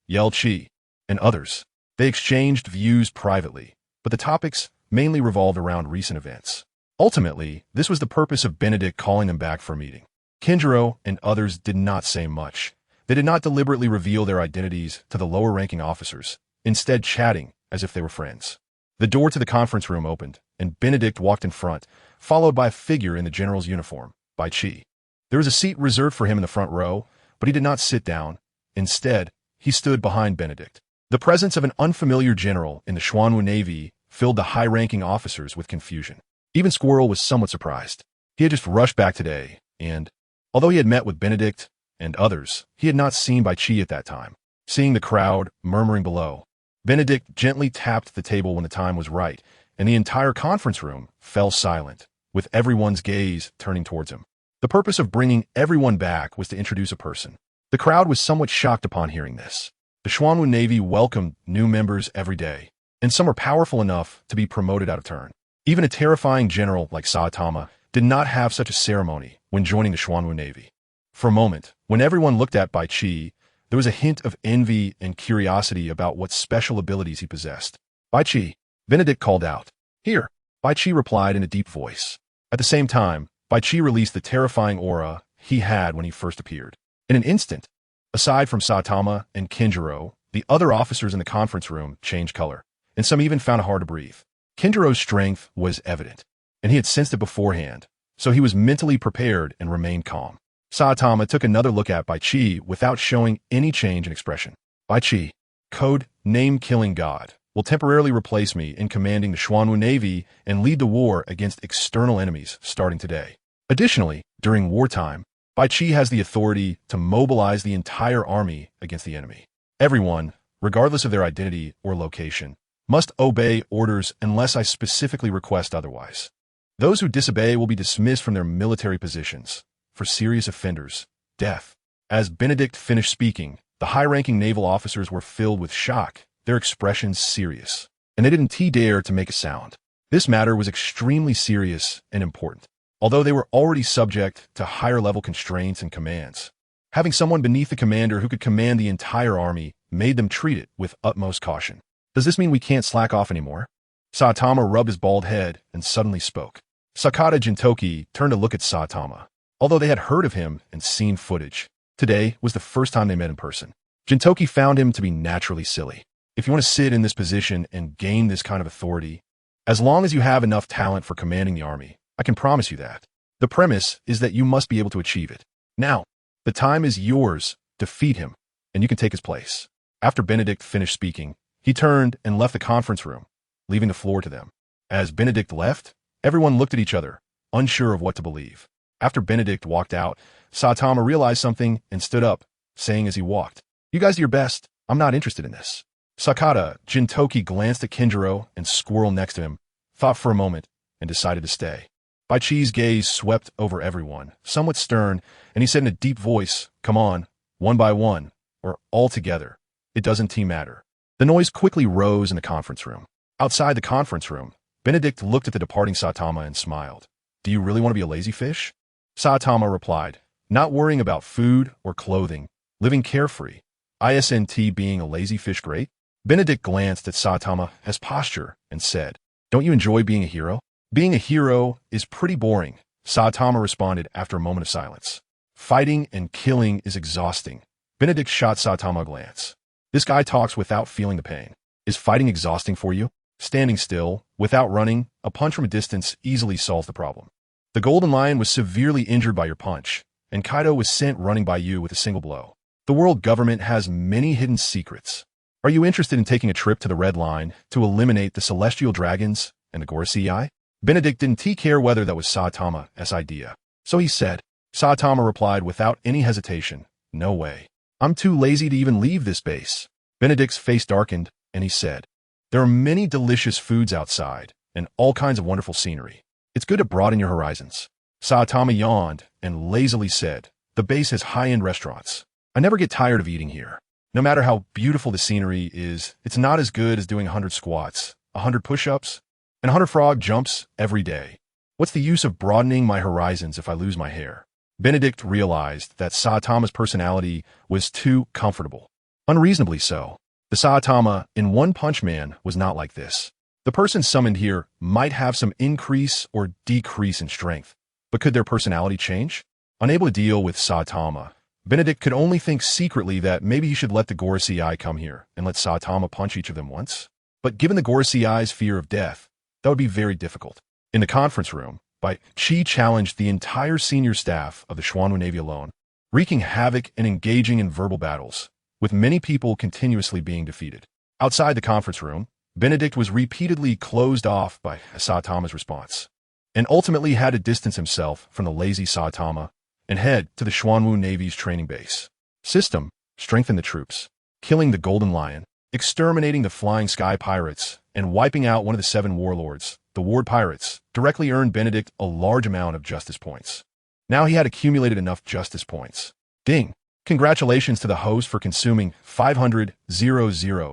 Yelchi, and others. They exchanged views privately, but the topics mainly revolved around recent events. Ultimately, this was the purpose of Benedict calling them back for a meeting. Kinjiro and others did not say much. They did not deliberately reveal their identities to the lower-ranking officers, instead chatting as if they were friends. The door to the conference room opened, and Benedict walked in front, followed by a figure in the general's uniform, Bai Chi. There was a seat reserved for him in the front row, but he did not sit down. Instead, he stood behind Benedict. The presence of an unfamiliar general in the Xuanwu Navy filled the high-ranking officers with confusion. Even Squirrel was somewhat surprised. He had just rushed back today, and, although he had met with Benedict and others, he had not seen Bai Chi at that time. Seeing the crowd murmuring below, Benedict gently tapped the table when the time was right, and the entire conference room fell silent, with everyone's gaze turning towards him. The purpose of bringing everyone back was to introduce a person. The crowd was somewhat shocked upon hearing this. The Xuanwu Navy welcomed new members every day, and some are powerful enough to be promoted out of turn. Even a terrifying general like Saitama did not have such a ceremony when joining the Xuanwu Navy. For a moment, when everyone looked at Bai Chi, there was a hint of envy and curiosity about what special abilities he possessed. Bai Chi, Benedict called out. Here, Bai Chi replied in a deep voice. At the same time, Bai Chi released the terrifying aura he had when he first appeared. In an instant, aside from Saitama and Kinjiro, the other officers in the conference room changed color, and some even found it hard to breathe. Kinjiro's strength was evident, and he had sensed it beforehand, so he was mentally prepared and remained calm. Saitama took another look at Bai Chi without showing any change in expression. Bai Chi, code name Killing God, will temporarily replace me in commanding the Xuanwu Navy and lead the war against external enemies starting today. Additionally, during wartime, Bai Chi has the authority to mobilize the entire army against the enemy. Everyone, regardless of their identity or location, must obey orders unless I specifically request otherwise. Those who disobey will be dismissed from their military positions. For serious offenders, death. As Benedict finished speaking, the high-ranking naval officers were filled with shock, their expressions serious, and they didn't dare to make a sound. This matter was extremely serious and important, although they were already subject to higher-level constraints and commands. Having someone beneath the commander who could command the entire army made them treat it with utmost caution. Does this mean we can't slack off anymore? Saitama rubbed his bald head and suddenly spoke. Sakata Jintoki turned to look at Saitama. Although they had heard of him and seen footage, today was the first time they met in person. Jintoki found him to be naturally silly. If you want to sit in this position and gain this kind of authority, as long as you have enough talent for commanding the army, I can promise you that. The premise is that you must be able to achieve it. Now, the time is yours. Defeat him. and you can take his place. After Benedict finished speaking, he turned and left the conference room, leaving the floor to them. As Benedict left, everyone looked at each other, unsure of what to believe. After Benedict walked out, Saitama realized something and stood up, saying as he walked, "You guys do your best. I'm not interested in this." Sakata Jintoki glanced at Kinjiro and Squirrel next to him, thought for a moment, and decided to stay. Baichi's gaze swept over everyone, somewhat stern, and he said in a deep voice, "Come on, one by one, or all together. It doesn't team matter." The noise quickly rose in the conference room. Outside the conference room, Benedict looked at the departing Saitama and smiled. "Do you really want to be a lazy fish?" Saitama replied, "Not worrying about food or clothing, living carefree. Isn't being a lazy fish great?" Benedict glanced at Saitama as posture and said, "Don't you enjoy being a hero?" "Being a hero is pretty boring," Saitama responded after a moment of silence. "Fighting and killing is exhausting." Benedict shot Saitama a glance. This guy talks without feeling the pain. Is fighting exhausting for you? Standing still, without running, a punch from a distance easily solves the problem. The Golden Lion was severely injured by your punch, and Kaido was sent running by you with a single blow. The world government has many hidden secrets. Are you interested in taking a trip to the Red Line to eliminate the Celestial Dragons and the Gorosei? Benedict didn't care whether that was Saitama's idea. So he said. Saitama replied without any hesitation, "No way. I'm too lazy to even leave this base." Benedict's face darkened, and he said, "There are many delicious foods outside, and all kinds of wonderful scenery. It's good to broaden your horizons." Saitama yawned and lazily said, "The base has high-end restaurants. I never get tired of eating here. No matter how beautiful the scenery is, it's not as good as doing 100 squats, 100 push-ups, and 100 frog jumps every day. What's the use of broadening my horizons if I lose my hair?" Benedict realized that Saitama's personality was too comfortable. Unreasonably so. The Saitama in One Punch Man was not like this. The person summoned here might have some increase or decrease in strength, but could their personality change? Unable to deal with Saitama, Benedict could only think secretly that maybe he should let the Gorosei come here and let Saitama punch each of them once. But given the Gorosei's fear of death, that would be very difficult. In the conference room, Baichi challenged the entire senior staff of the Xuanwu Navy alone, wreaking havoc and engaging in verbal battles, with many people continuously being defeated. Outside the conference room, Benedict was repeatedly closed off by Saitama's response, and ultimately had to distance himself from the lazy Saitama and head to the Xuanwu Navy's training base. System: strengthen the troops, killing the Golden Lion, exterminating the Flying Sky Pirates, and wiping out one of the 7 warlords, the Ward Pirates, directly earned Benedict a large amount of justice points. Now he had accumulated enough justice points. Ding! Congratulations to the host for consuming 500,000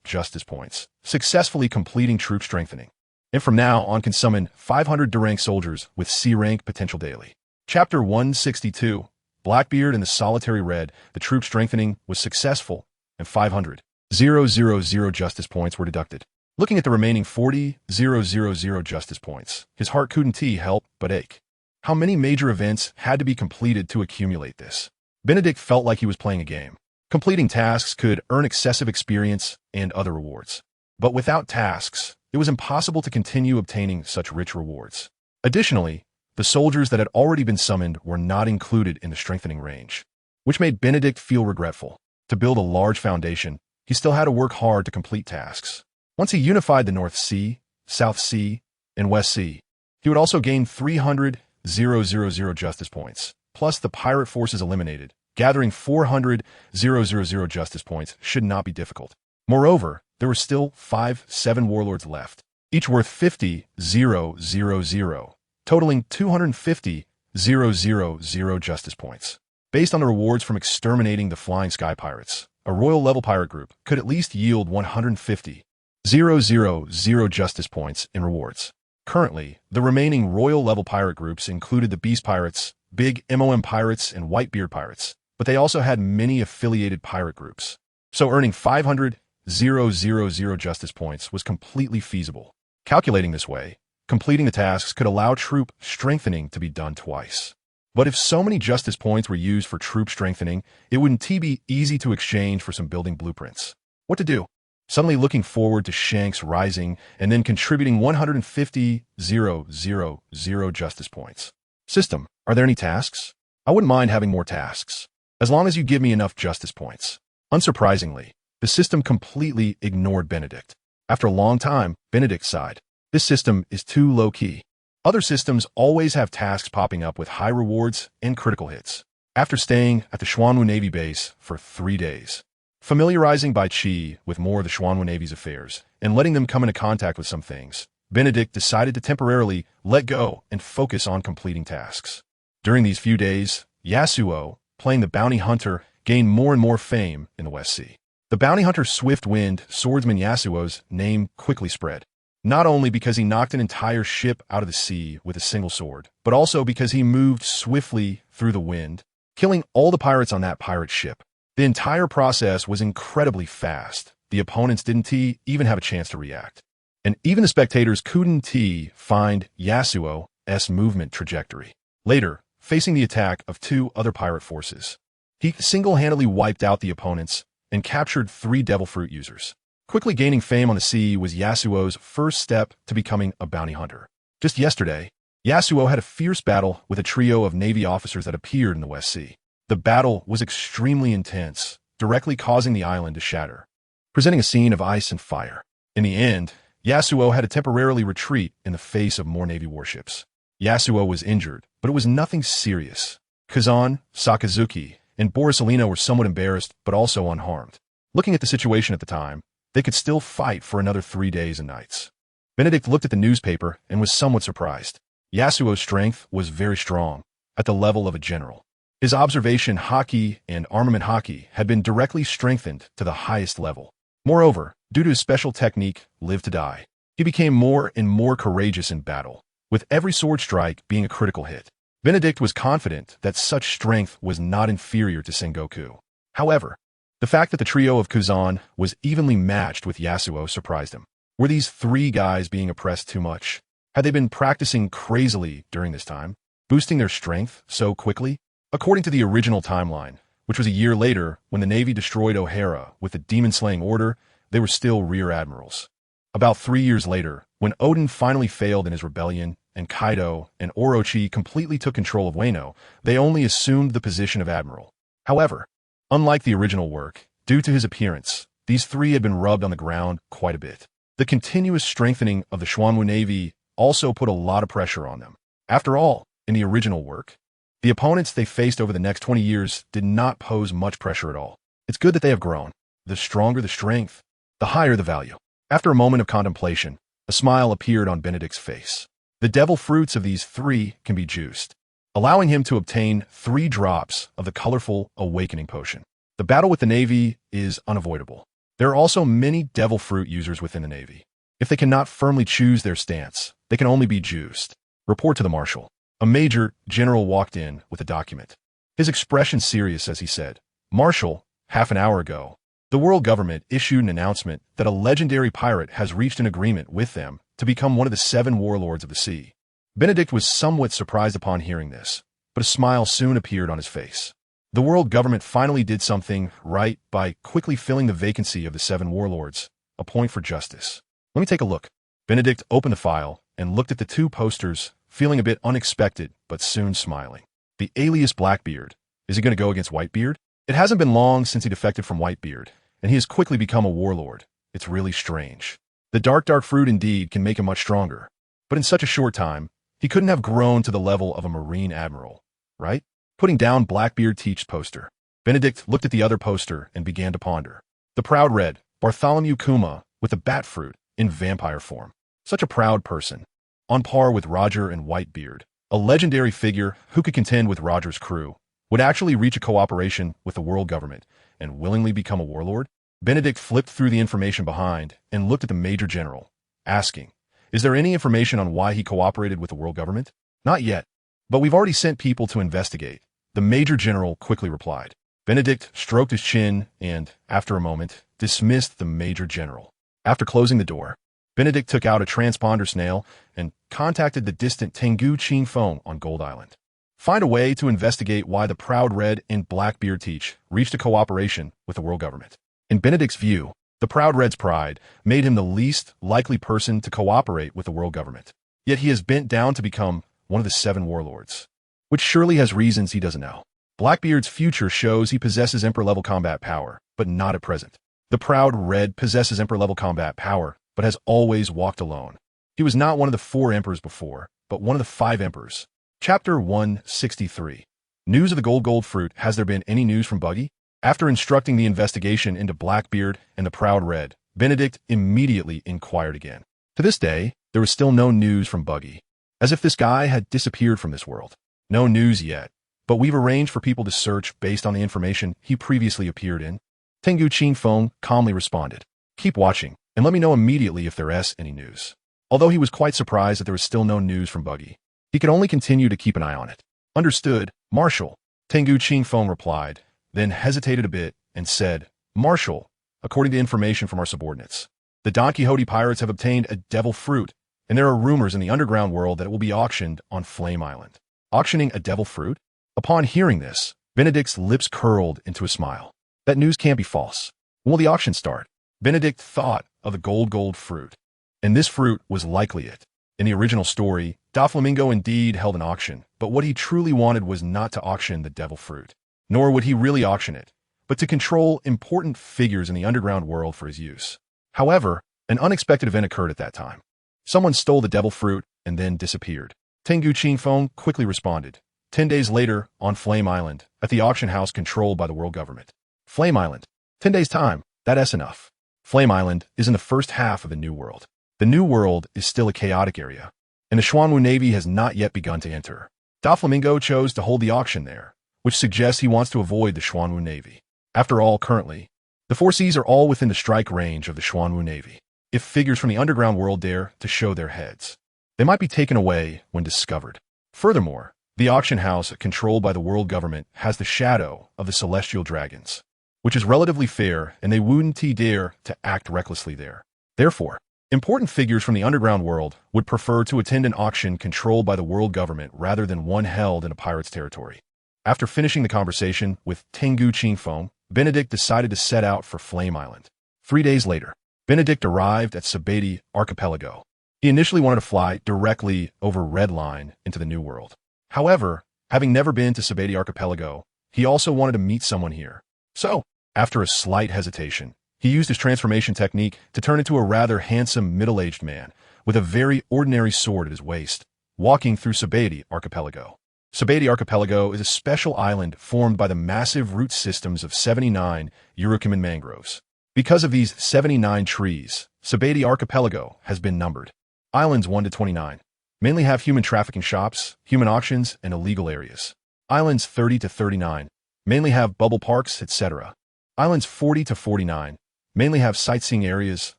justice points, successfully completing troop strengthening. And from now on can summon 500 D-rank soldiers with C-rank potential daily. Chapter 162, Blackbeard and the Solitary Red, the troop strengthening was successful, and 500,000 justice points were deducted. Looking at the remaining 40,000 justice points, his heart couldn't help but ache. How many major events had to be completed to accumulate this? Benedict felt like he was playing a game. Completing tasks could earn excessive experience and other rewards. But without tasks, it was impossible to continue obtaining such rich rewards. Additionally, the soldiers that had already been summoned were not included in the strengthening range, which made Benedict feel regretful. To build a large foundation, he still had to work hard to complete tasks. Once he unified the North Sea, South Sea, and West Sea, he would also gain 300,000 justice points, plus the pirate forces eliminated. Gathering 400,000 justice points should not be difficult. Moreover, there were still 7 warlords left, each worth 50,000, totaling 250,000 justice points. Based on the rewards from exterminating the Flying Sky Pirates, a royal-level pirate group could at least yield 150,000 justice points in rewards. Currently, the remaining royal-level pirate groups included the Beast Pirates, Big MOM Pirates, and Whitebeard Pirates, but they also had many affiliated pirate groups. So earning 500,000 justice points was completely feasible. Calculating this way, completing the tasks could allow troop strengthening to be done twice. But if so many justice points were used for troop strengthening, it wouldn't be easy to exchange for some building blueprints. What to do? Suddenly looking forward to Shanks rising and then contributing 150,000 justice points. System: are there any tasks? I wouldn't mind having more tasks. as long as you give me enough justice points. Unsurprisingly, the system completely ignored Benedict. After a long time, Benedict sighed. This system is too low-key. Other systems always have tasks popping up with high rewards and critical hits. After staying at the Xuanwu Navy base for 3 days, familiarizing Bai Qi with more of the Xuanwu Navy's affairs, and letting them come into contact with some things, Benedict decided to temporarily let go and focus on completing tasks. During these few days, Yasuo, playing the bounty hunter, gained more and more fame in the West Sea. The bounty hunter swift-winged swordsman Yasuo's name quickly spread, not only because he knocked an entire ship out of the sea with a single sword, but also because he moved swiftly through the wind, killing all the pirates on that pirate ship. The entire process was incredibly fast. The opponents didn't even have a chance to react. And even the spectators couldn't find Yasuo's movement trajectory. Later, facing the attack of 2 other pirate forces, he single-handedly wiped out the opponents and captured 3 devil fruit users. Quickly gaining fame on the sea was Yasuo's first step to becoming a bounty hunter. Just yesterday, Yasuo had a fierce battle with a trio of Navy officers that appeared in the West Sea. The battle was extremely intense, directly causing the island to shatter, presenting a scene of ice and fire. In the end, Yasuo had to temporarily retreat in the face of more Navy warships. Yasuo was injured, but it was nothing serious. Kazan, Sakazuki, and Borisolino were somewhat embarrassed, but also unharmed. Looking at the situation at the time, they could still fight for another 3 days and nights. Benedict looked at the newspaper and was somewhat surprised. Yasuo's strength was very strong, at the level of a general. His observation haki and armament haki had been directly strengthened to the highest level. Moreover, due to his special technique, Live to Die, he became more and more courageous in battle, with every sword strike being a critical hit. Benedict was confident that such strength was not inferior to Sengoku. However, the fact that the trio of Kuzan was evenly matched with Yasuo surprised him. Were these 3 guys being oppressed too much? Had they been practicing crazily during this time, boosting their strength so quickly? According to the original timeline, which was a year later when the Navy destroyed O'Hara with the demon-slaying order, they were still rear admirals. About 3 years later, when Odin finally failed in his rebellion and Kaido and Orochi completely took control of Wano, they only assumed the position of admiral. However, unlike the original work, due to his appearance, these 3 had been rubbed on the ground quite a bit. The continuous strengthening of the Xuanwu Navy also put a lot of pressure on them. After all, in the original work, the opponents they faced over the next 20 years did not pose much pressure at all. It's good that they have grown. The stronger the strength, the higher the value. After a moment of contemplation, a smile appeared on Benedict's face. The devil fruits of these 3 can be juiced, allowing him to obtain 3 drops of the colorful Awakening Potion. The battle with the Navy is unavoidable. There are also many devil fruit users within the Navy. If they cannot firmly choose their stance, they can only be juiced. Report to the Marshal. A major general walked in with a document. His expression serious as he said, "Marshal, half an hour ago, the world government issued an announcement that a legendary pirate has reached an agreement with them to become one of the 7 warlords of the sea." Benedict was somewhat surprised upon hearing this, but a smile soon appeared on his face. The world government finally did something right by quickly filling the vacancy of the 7 warlords, a point for justice. Let me take a look. Benedict opened the file and looked at the 2 posters, feeling a bit unexpected, but soon smiling. The alias Blackbeard. Is he going to go against Whitebeard? It hasn't been long since he defected from Whitebeard, and he has quickly become a warlord. It's really strange. The dark fruit indeed can make him much stronger, but in such a short time, he couldn't have grown to the level of a Marine Admiral, right? Putting down Blackbeard Teach's poster, Benedict looked at the other poster and began to ponder. The proud red, Bartholomew Kuma, with a bat fruit in vampire form. Such a proud person, on par with Roger and Whitebeard, a legendary figure who could contend with Roger's crew, would actually reach a cooperation with the world government and willingly become a warlord? Benedict flipped through the information behind and looked at the Major General, asking, "Is there any information on why he cooperated with the world government?" "Not yet, but we've already sent people to investigate," the Major General quickly replied. Benedict stroked his chin and, after a moment, dismissed the Major General. After closing the door, Benedict took out a transponder snail and contacted the distant Tengu Qing phone on Gold Island. Find a way to investigate why the Proud Red and Blackbeard Teach reached a cooperation with the world government. In Benedict's view, the Proud Red's pride made him the least likely person to cooperate with the world government. Yet he has bent down to become one of the 7 warlords, which surely has reasons he doesn't know. Blackbeard's future shows he possesses Emperor-level combat power, but not at present. The proud Red possesses Emperor-level combat power, but has always walked alone. He was not one of the 4 emperors before, but one of the 5 emperors. Chapter 163. News of the gold fruit. Has there been any news from Buggy? After instructing the investigation into Blackbeard and the proud Red, Benedict immediately inquired again. To this day, there was still no news from Buggy, as if this guy had disappeared from this world. No news yet, but we've arranged for people to search based on the information he previously appeared in. Tengu Qingfeng calmly responded. Keep watching, and let me know immediately if there's any news. Although he was quite surprised that there was still no news from Buggy, he could only continue to keep an eye on it. Understood, Marshal, Tengu Qingfeng replied, then hesitated a bit and said, Marshal, according to information from our subordinates, the Don Quixote pirates have obtained a devil fruit, and there are rumors in the underground world that it will be auctioned on Flame Island. Auctioning a devil fruit? Upon hearing this, Benedict's lips curled into a smile. That news can't be false. When will the auction start? Benedict thought of the gold fruit, and this fruit was likely it. In the original story, Doflamingo indeed held an auction, but what he truly wanted was not to auction the devil fruit, nor would he really auction it, but to control important figures in the underground world for his use. However, an unexpected event occurred at that time. Someone stole the devil fruit and then disappeared. Tengu Qingfeng quickly responded. 10 days later, on Flame Island, at the auction house controlled by the world government. Flame Island. 10 days' time. That's enough. Flame Island is in the first half of the New World. The New World is still a chaotic area, and the Xuanwu Navy has not yet begun to enter. Doflamingo chose to hold the auction there, which suggests he wants to avoid the Xuanwu Navy. After all, currently, the 4 seas are all within the strike range of the Xuanwu Navy. If figures from the underground world dare to show their heads, they might be taken away when discovered. Furthermore, the auction house controlled by the world government has the shadow of the celestial dragons, which is relatively fair, and they wouldn't dare to act recklessly there. Therefore, important figures from the underground world would prefer to attend an auction controlled by the world government rather than one held in a pirate's territory. After finishing the conversation with Tengu Qingfeng, Benedict decided to set out for Flame Island. 3 days later, Benedict arrived at Sabeti Archipelago. He initially wanted to fly directly over Red Line into the New World. However, having never been to Sabeti Archipelago, he also wanted to meet someone here. So, after a slight hesitation, he used his transformation technique to turn into a rather handsome middle-aged man with a very ordinary sword at his waist, walking through Sabeti Archipelago. Sabeti Archipelago is a special island formed by the massive root systems of 79 Urucuman mangroves. Because of these 79 trees, Sabeti Archipelago has been numbered. Islands 1 to 29 mainly have human trafficking shops, human auctions, and illegal areas. Islands 30 to 39 mainly have bubble parks, etc. Islands 40 to 49 mainly have sightseeing areas,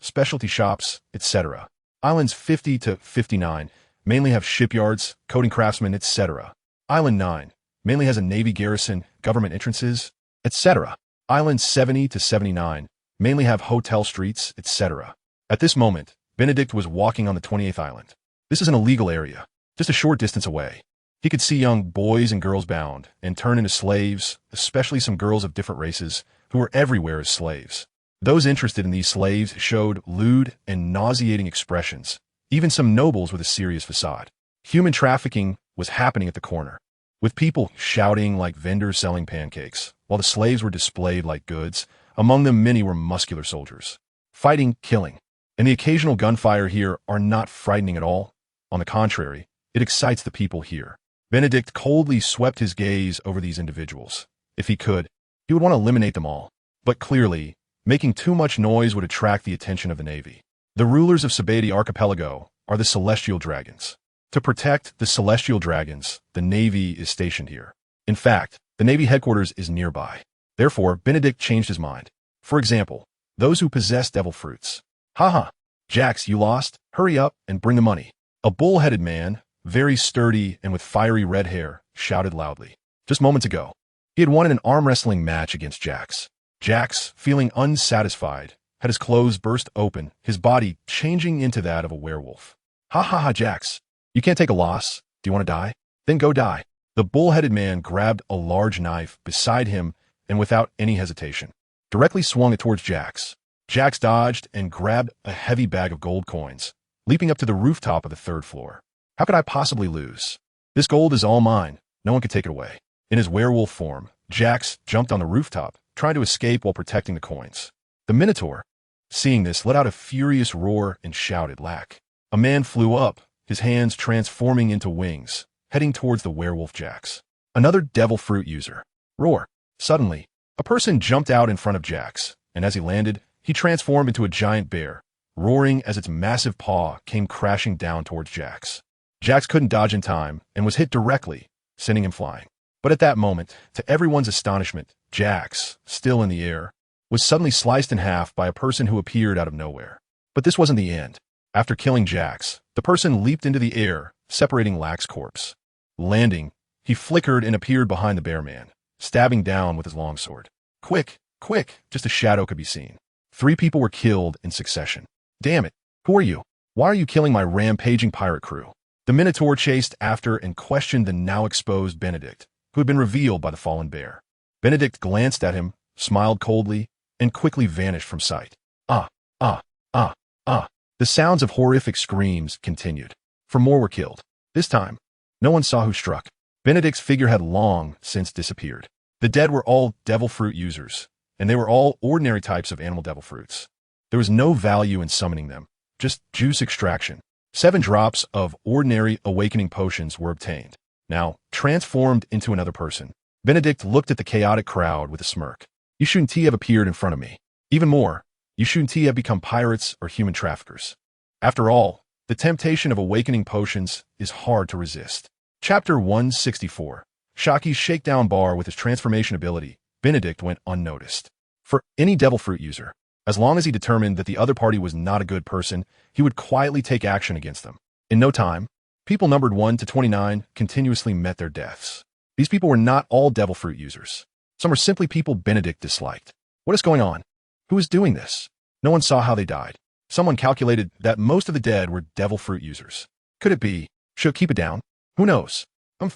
specialty shops, etc. Islands 50 to 59 mainly have shipyards, coding craftsmen, etc. Island 9 mainly has a navy garrison, government entrances, etc. Islands 70 to 79 mainly have hotel streets, etc. At this moment, Benedict was walking on the 28th island. This is an illegal area, just a short distance away. He could see young boys and girls bound and turn into slaves, especially some girls of different races who were everywhere as slaves. Those interested in these slaves showed lewd and nauseating expressions, even some nobles with a serious facade. Human trafficking was happening at the corner, with people shouting like vendors selling pancakes, while the slaves were displayed like goods. Among them, many were muscular soldiers. Fighting, killing, and the occasional gunfire here are not frightening at all. On the contrary, it excites the people here. Benedict coldly swept his gaze over these individuals. If he could, he would want to eliminate them all. But clearly, making too much noise would attract the attention of the Navy. The rulers of Sabeti Archipelago are the Celestial Dragons. To protect the Celestial Dragons, the Navy is stationed here. In fact, the Navy headquarters is nearby. Therefore, Benedict changed his mind. For example, those who possess devil fruits. Haha, Jax, you lost? Hurry up and bring the money. A bull-headed man, very sturdy and with fiery red hair, shouted loudly. Just moments ago, he had won in an arm wrestling match against Jax. Jax, feeling unsatisfied, had his clothes burst open, his body changing into that of a werewolf. Ha ha ha, Jax. You can't take a loss. Do you want to die? Then go die. The bull-headed man grabbed a large knife beside him and without any hesitation, directly swung it towards Jax. Jax dodged and grabbed a heavy bag of gold coins, leaping up to the rooftop of the 3rd floor. How could I possibly lose? This gold is all mine. No one could take it away. In his werewolf form, Jax jumped on the rooftop, trying to escape while protecting the coins. The Minotaur, seeing this, let out a furious roar and shouted, "Lack!" A man flew up, his hands transforming into wings, heading towards the werewolf Jax. Another devil fruit user. Roar. Suddenly, a person jumped out in front of Jax, and as he landed, he transformed into a giant bear, roaring as its massive paw came crashing down towards Jax. Jax couldn't dodge in time and was hit directly, sending him flying. But at that moment, to everyone's astonishment, Jax, still in the air, was suddenly sliced in half by a person who appeared out of nowhere. But this wasn't the end. After killing Jax, the person leaped into the air, separating Lack's corpse. Landing, he flickered and appeared behind the bear man, stabbing down with his longsword. Quick, quick, just a shadow could be seen. 3 people were killed in succession. Damn it, who are you? Why are you killing my rampaging pirate crew? The Minotaur chased after and questioned the now exposed Benedict, who had been revealed by the fallen bear. Benedict glanced at him, smiled coldly, and quickly vanished from sight. Ah, ah, ah, ah. The sounds of horrific screams continued. 4 more were killed. This time, no one saw who struck. Benedict's figure had long since disappeared. The dead were all devil fruit users, and they were all ordinary types of animal devil fruits. There was no value in summoning them, just juice extraction. 7 drops of ordinary awakening potions were obtained. Now, transformed into another person, Benedict looked at the chaotic crowd with a smirk. You shouldn't have appeared in front of me. Even more, you shouldn't have become pirates or human traffickers. After all, the temptation of awakening potions is hard to resist. Chapter 164. Shaki's shakedown bar with his transformation ability, Benedict went unnoticed. For any devil fruit user, as long as he determined that the other party was not a good person, he would quietly take action against them. In no time, people numbered 1 to 29 continuously met their deaths. These people were not all devil fruit users. Some were simply people Benedict disliked. What is going on? Who is doing this? No one saw how they died. Someone calculated that most of the dead were devil fruit users. Could it be? Should keep it down? Who knows?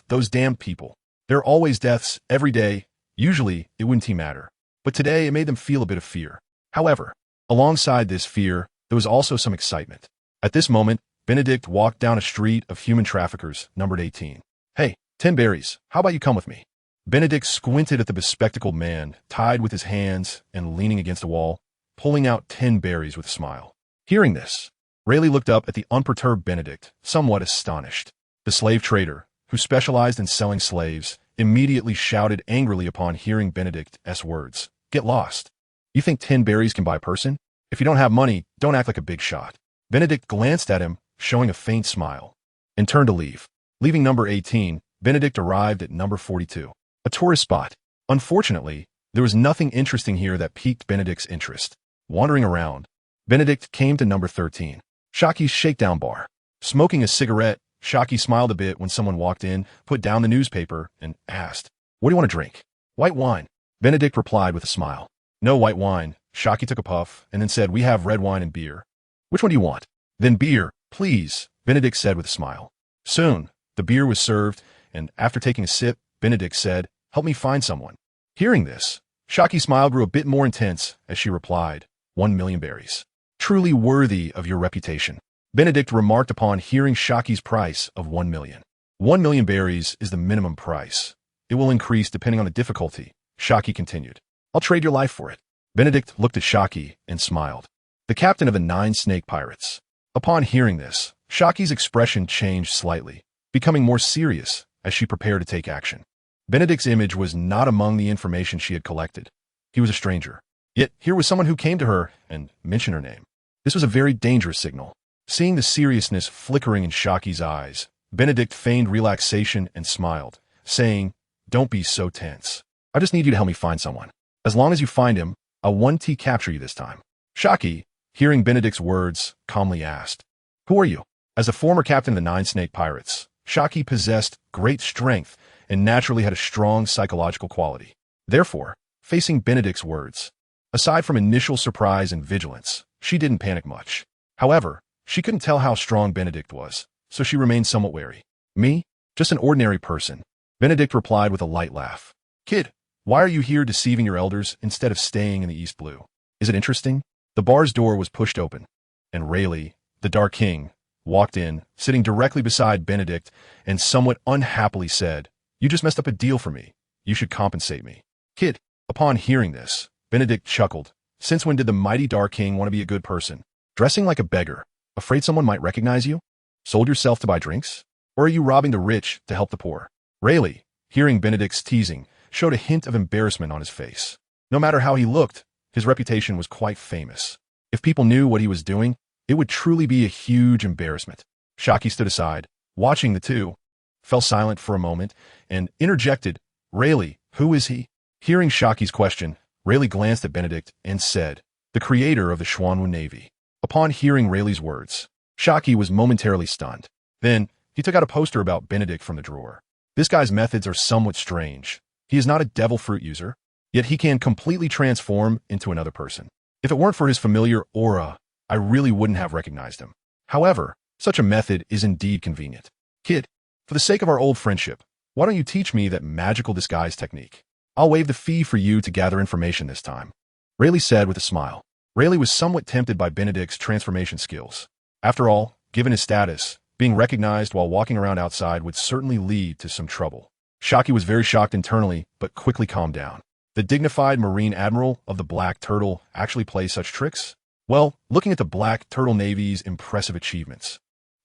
Those damned people. There are always deaths every day. Usually, it wouldn't matter. But today, it made them feel a bit of fear. However, alongside this fear, there was also some excitement. At this moment, Benedict walked down a street of human traffickers, numbered 18. Hey, 10 berries, how about you come with me? Benedict squinted at the bespectacled man, tied with his hands and leaning against a wall, pulling out 10 berries with a smile. Hearing this, Rayleigh looked up at the unperturbed Benedict, somewhat astonished. The slave trader, who specialized in selling slaves, immediately shouted angrily upon hearing Benedict's words. Get lost. You think 10 berries can buy a person? If you don't have money, don't act like a big shot. Benedict glanced at him, showing a faint smile, and turned to leave. Leaving number 18, Benedict arrived at number 42. A tourist spot. Unfortunately, there was nothing interesting here that piqued Benedict's interest. Wandering around, Benedict came to number 13. Shaki's shakedown bar. Smoking a cigarette, Shaki smiled a bit when someone walked in, put down the newspaper, and asked, "What do you want to drink?" "White wine." Benedict replied with a smile. "No white wine." Shaki took a puff and then said, "We have red wine and beer." "Which one do you want?" "Then beer, please," Benedict said with a smile. Soon, the beer was served, and after taking a sip, Benedict said, "Help me find someone." Hearing this, Shaki's smile grew a bit more intense as she replied, 1 million berries. Truly worthy of your reputation. Benedict remarked upon hearing Shaki's price of 1 million. 1 million berries is the minimum price. It will increase depending on the difficulty, Shaki continued. I'll trade your life for it. Benedict looked at Shaki and smiled. The captain of the 9 snake pirates. Upon hearing this, Shaki's expression changed slightly, becoming more serious as she prepared to take action. Benedict's image was not among the information she had collected. He was a stranger. Yet here was someone who came to her and mentioned her name. This was a very dangerous signal. Seeing the seriousness flickering in Shaki's eyes, Benedict feigned relaxation and smiled, saying, "Don't be so tense. I just need you to help me find someone. As long as you find him, I'll 1T capture you this time." Shaki, hearing Benedict's words, calmly asked, "Who are you?" As a former captain of the 9 snake pirates, Shaki possessed great strength and naturally had a strong psychological quality. Therefore, facing Benedict's words, aside from initial surprise and vigilance, she didn't panic much. However, she couldn't tell how strong Benedict was, so she remained somewhat wary. "Me? Just an ordinary person," Benedict replied with a light laugh. "Kid, why are you here deceiving your elders instead of staying in the East Blue? Is it interesting?" The bar's door was pushed open, and Rayleigh, the Dark King, walked in, sitting directly beside Benedict, and somewhat unhappily said, "You just messed up a deal for me. You should compensate me. Kid, upon hearing this, Benedict chuckled. Since when did the mighty Dark King want to be a good person? Dressing like a beggar, afraid someone might recognize you? Sold yourself to buy drinks? Or are you robbing the rich to help the poor? Rayleigh, hearing Benedict's teasing, showed a hint of embarrassment on his face. No matter how he looked, his reputation was quite famous. If people knew what he was doing, it would truly be a huge embarrassment. Shocky stood aside, watching the two, fell silent for a moment, and interjected, Rayleigh, who is he? Hearing Shocky's question, Rayleigh glanced at Benedict and said, the creator of the Xuanwu Navy. Upon hearing Rayleigh's words, Shocky was momentarily stunned. Then, he took out a poster about Benedict from the drawer. This guy's methods are somewhat strange. He is not a devil fruit user, yet he can completely transform into another person. If it weren't for his familiar aura, I really wouldn't have recognized him. However, such a method is indeed convenient. Kid, for the sake of our old friendship, why don't you teach me that magical disguise technique? I'll waive the fee for you to gather information this time. Rayleigh said with a smile. Rayleigh was somewhat tempted by Benedict's transformation skills. After all, given his status, being recognized while walking around outside would certainly lead to some trouble. Shocky was very shocked internally, but quickly calmed down. The dignified Marine Admiral of the Black Turtle actually plays such tricks? Well, looking at the Black Turtle Navy's impressive achievements,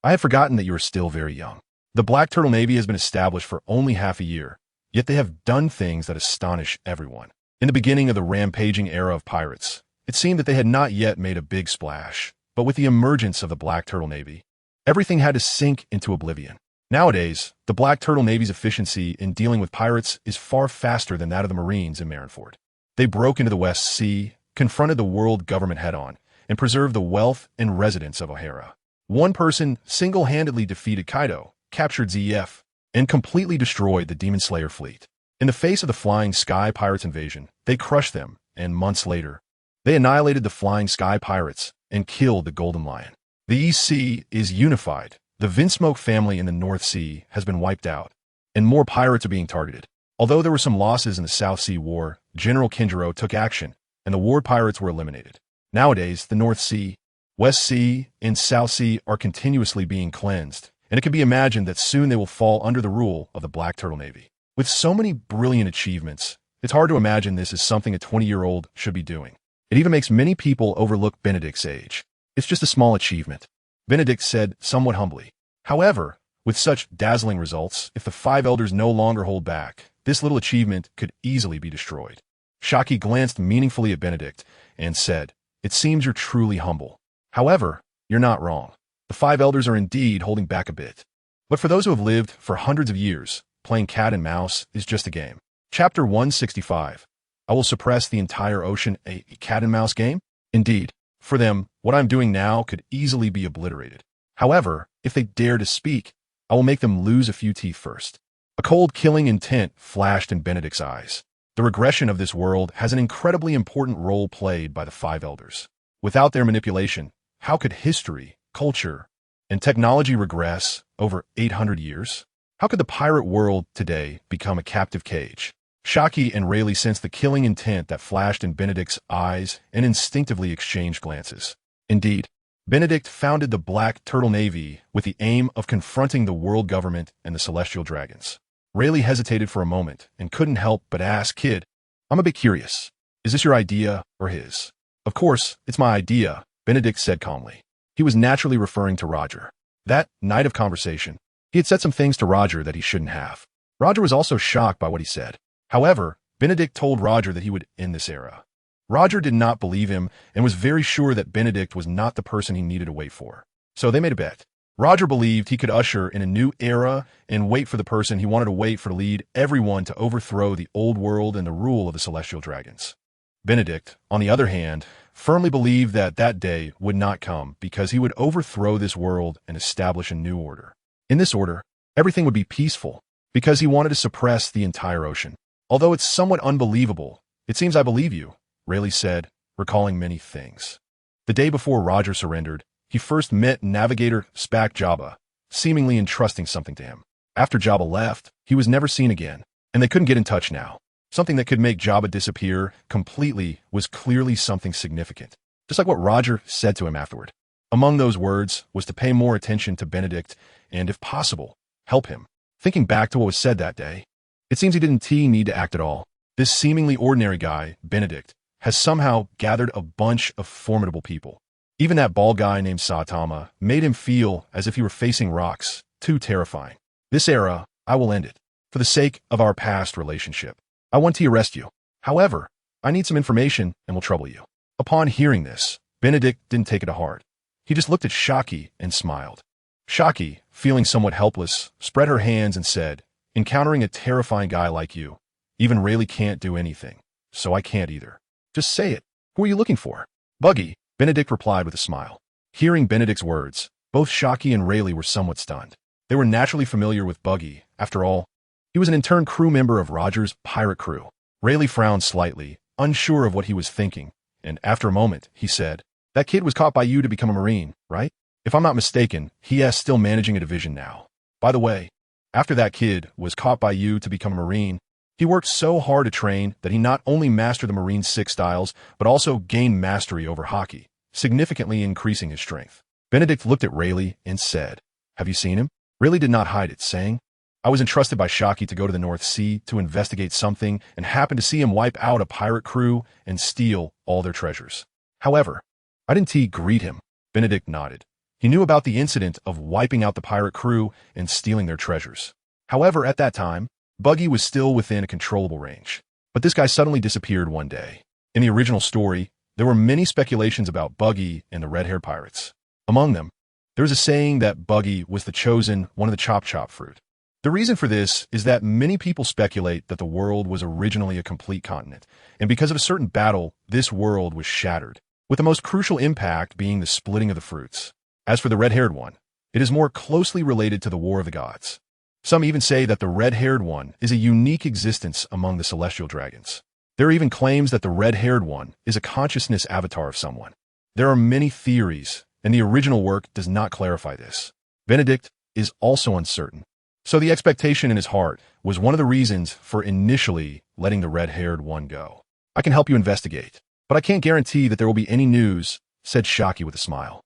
I had forgotten that you are still very young. The Black Turtle Navy has been established for only half a year, yet they have done things that astonish everyone. In the beginning of the rampaging era of pirates, it seemed that they had not yet made a big splash, but with the emergence of the Black Turtle Navy, everything had to sink into oblivion. Nowadays, the Black Turtle Navy's efficiency in dealing with pirates is far faster than that of the Marines in Marineford. They broke into the West Sea, confronted the world government head-on, and preserved the wealth and residents of O'Hara. One person single-handedly defeated Kaido, captured ZF, and completely destroyed the Demon Slayer fleet. In the face of the Flying Sky Pirates invasion, they crushed them, and months later, they annihilated the Flying Sky Pirates and killed the Golden Lion. The East Sea is unified. The Vinsmoke family in the North Sea has been wiped out, and more pirates are being targeted. Although there were some losses in the South Sea War, General Kinjiro took action, and the war pirates were eliminated. Nowadays, the North Sea, West Sea, and South Sea are continuously being cleansed, and it can be imagined that soon they will fall under the rule of the Black Turtle Navy. With so many brilliant achievements, it's hard to imagine this is something a 20-year-old should be doing. It even makes many people overlook Benedict's age. It's just a small achievement, Benedict said somewhat humbly. However, with such dazzling results, if the five elders no longer hold back, this little achievement could easily be destroyed. Shocky glanced meaningfully at Benedict and said, it seems you're truly humble. However, you're not wrong. The five elders are indeed holding back a bit. But for those who have lived for hundreds of years, playing cat and mouse is just a game. Chapter 165. I will suppress the entire ocean, a cat and mouse game? Indeed, for them, what I'm doing now could easily be obliterated. However, if they dare to speak, I will make them lose a few teeth first. A cold, killing intent flashed in Benedict's eyes. The regression of this world has an incredibly important role played by the five elders. Without their manipulation, how could history, culture, and technology regress over 800 years? How could the pirate world today become a captive cage? Shocky and Rayleigh sensed the killing intent that flashed in Benedict's eyes and instinctively exchanged glances. Indeed, Benedict founded the Black Turtle Navy with the aim of confronting the world government and the celestial dragons. Rayleigh hesitated for a moment and couldn't help but ask, Kid, I'm a bit curious. Is this your idea or his? Of course, it's my idea, Benedict said calmly. He was naturally referring to Roger. That night of conversation, he had said some things to Roger that he shouldn't have. Roger was also shocked by what he said. However, Benedict told Roger that he would end this era. Roger did not believe him and was very sure that Benedict was not the person he needed to wait for. So they made a bet. Roger believed he could usher in a new era and wait for the person he wanted to wait for to lead everyone to overthrow the old world and the rule of the celestial dragons. Benedict, on the other hand, firmly believed that that day would not come because he would overthrow this world and establish a new order. In this order, everything would be peaceful because he wanted to suppress the entire ocean. Although it's somewhat unbelievable, it seems I believe you, Rayleigh said, recalling many things. The day before Roger surrendered, he first met navigator Spack Jabba, seemingly entrusting something to him. After Jabba left, he was never seen again, and they couldn't get in touch now. Something that could make Jabba disappear completely was clearly something significant, just like what Roger said to him afterward. Among those words was to pay more attention to Benedict and, if possible, help him. Thinking back to what was said that day, It seems he didn't need to act at all. This seemingly ordinary guy, Benedict, has somehow gathered a bunch of formidable people. Even that bald guy named Saitama made him feel as if he were facing rocks, too terrifying. This era, I will end it. For the sake of our past relationship, I want to arrest you. However, I need some information and will trouble you. Upon hearing this, Benedict didn't take it to heart. He just looked at Shaki and smiled. Shaki, feeling somewhat helpless, spread her hands and said, "Encountering a terrifying guy like you, even Rayleigh can't do anything, so I can't either. Just say it. Who are you looking for?" "Buggy," Benedict replied with a smile. Hearing Benedict's words, both Shaki and Rayleigh were somewhat stunned. They were naturally familiar with Buggy. After all, he was an intern crew member of Roger's pirate crew. Rayleigh frowned slightly, unsure of what he was thinking, and after a moment, he said, "That kid was caught by you to become a Marine, right? If I'm not mistaken, he is still managing a division now. By the way, after that kid was caught by you to become a Marine, he worked so hard to train that he not only mastered the Marine 6 styles, but also gained mastery over hockey, significantly increasing his strength." Benedict looked at Rayleigh and said, "Have you seen him?" Rayleigh did not hide it, saying, "I was entrusted by Shaki to go to the North Sea to investigate something and happened to see him wipe out a pirate crew and steal all their treasures. However, I didn't greet him." Benedict nodded. He knew about the incident of wiping out the pirate crew and stealing their treasures. However, at that time, Buggy was still within a controllable range. But this guy suddenly disappeared one day. In the original story, there were many speculations about Buggy and the red-haired pirates. Among them, there is a saying that Buggy was the chosen one of the chop-chop fruit. The reason for this is that many people speculate that the world was originally a complete continent, and because of a certain battle, this world was shattered, with the most crucial impact being the splitting of the fruits. As for the red-haired one, it is more closely related to the War of the Gods. Some even say that the red-haired one is a unique existence among the celestial dragons. There are even claims that the red-haired one is a consciousness avatar of someone. There are many theories, and the original work does not clarify this. Benedict is also uncertain, so the expectation in his heart was one of the reasons for initially letting the red-haired one go. "I can help you investigate, but I can't guarantee that there will be any news," said Shaki with a smile.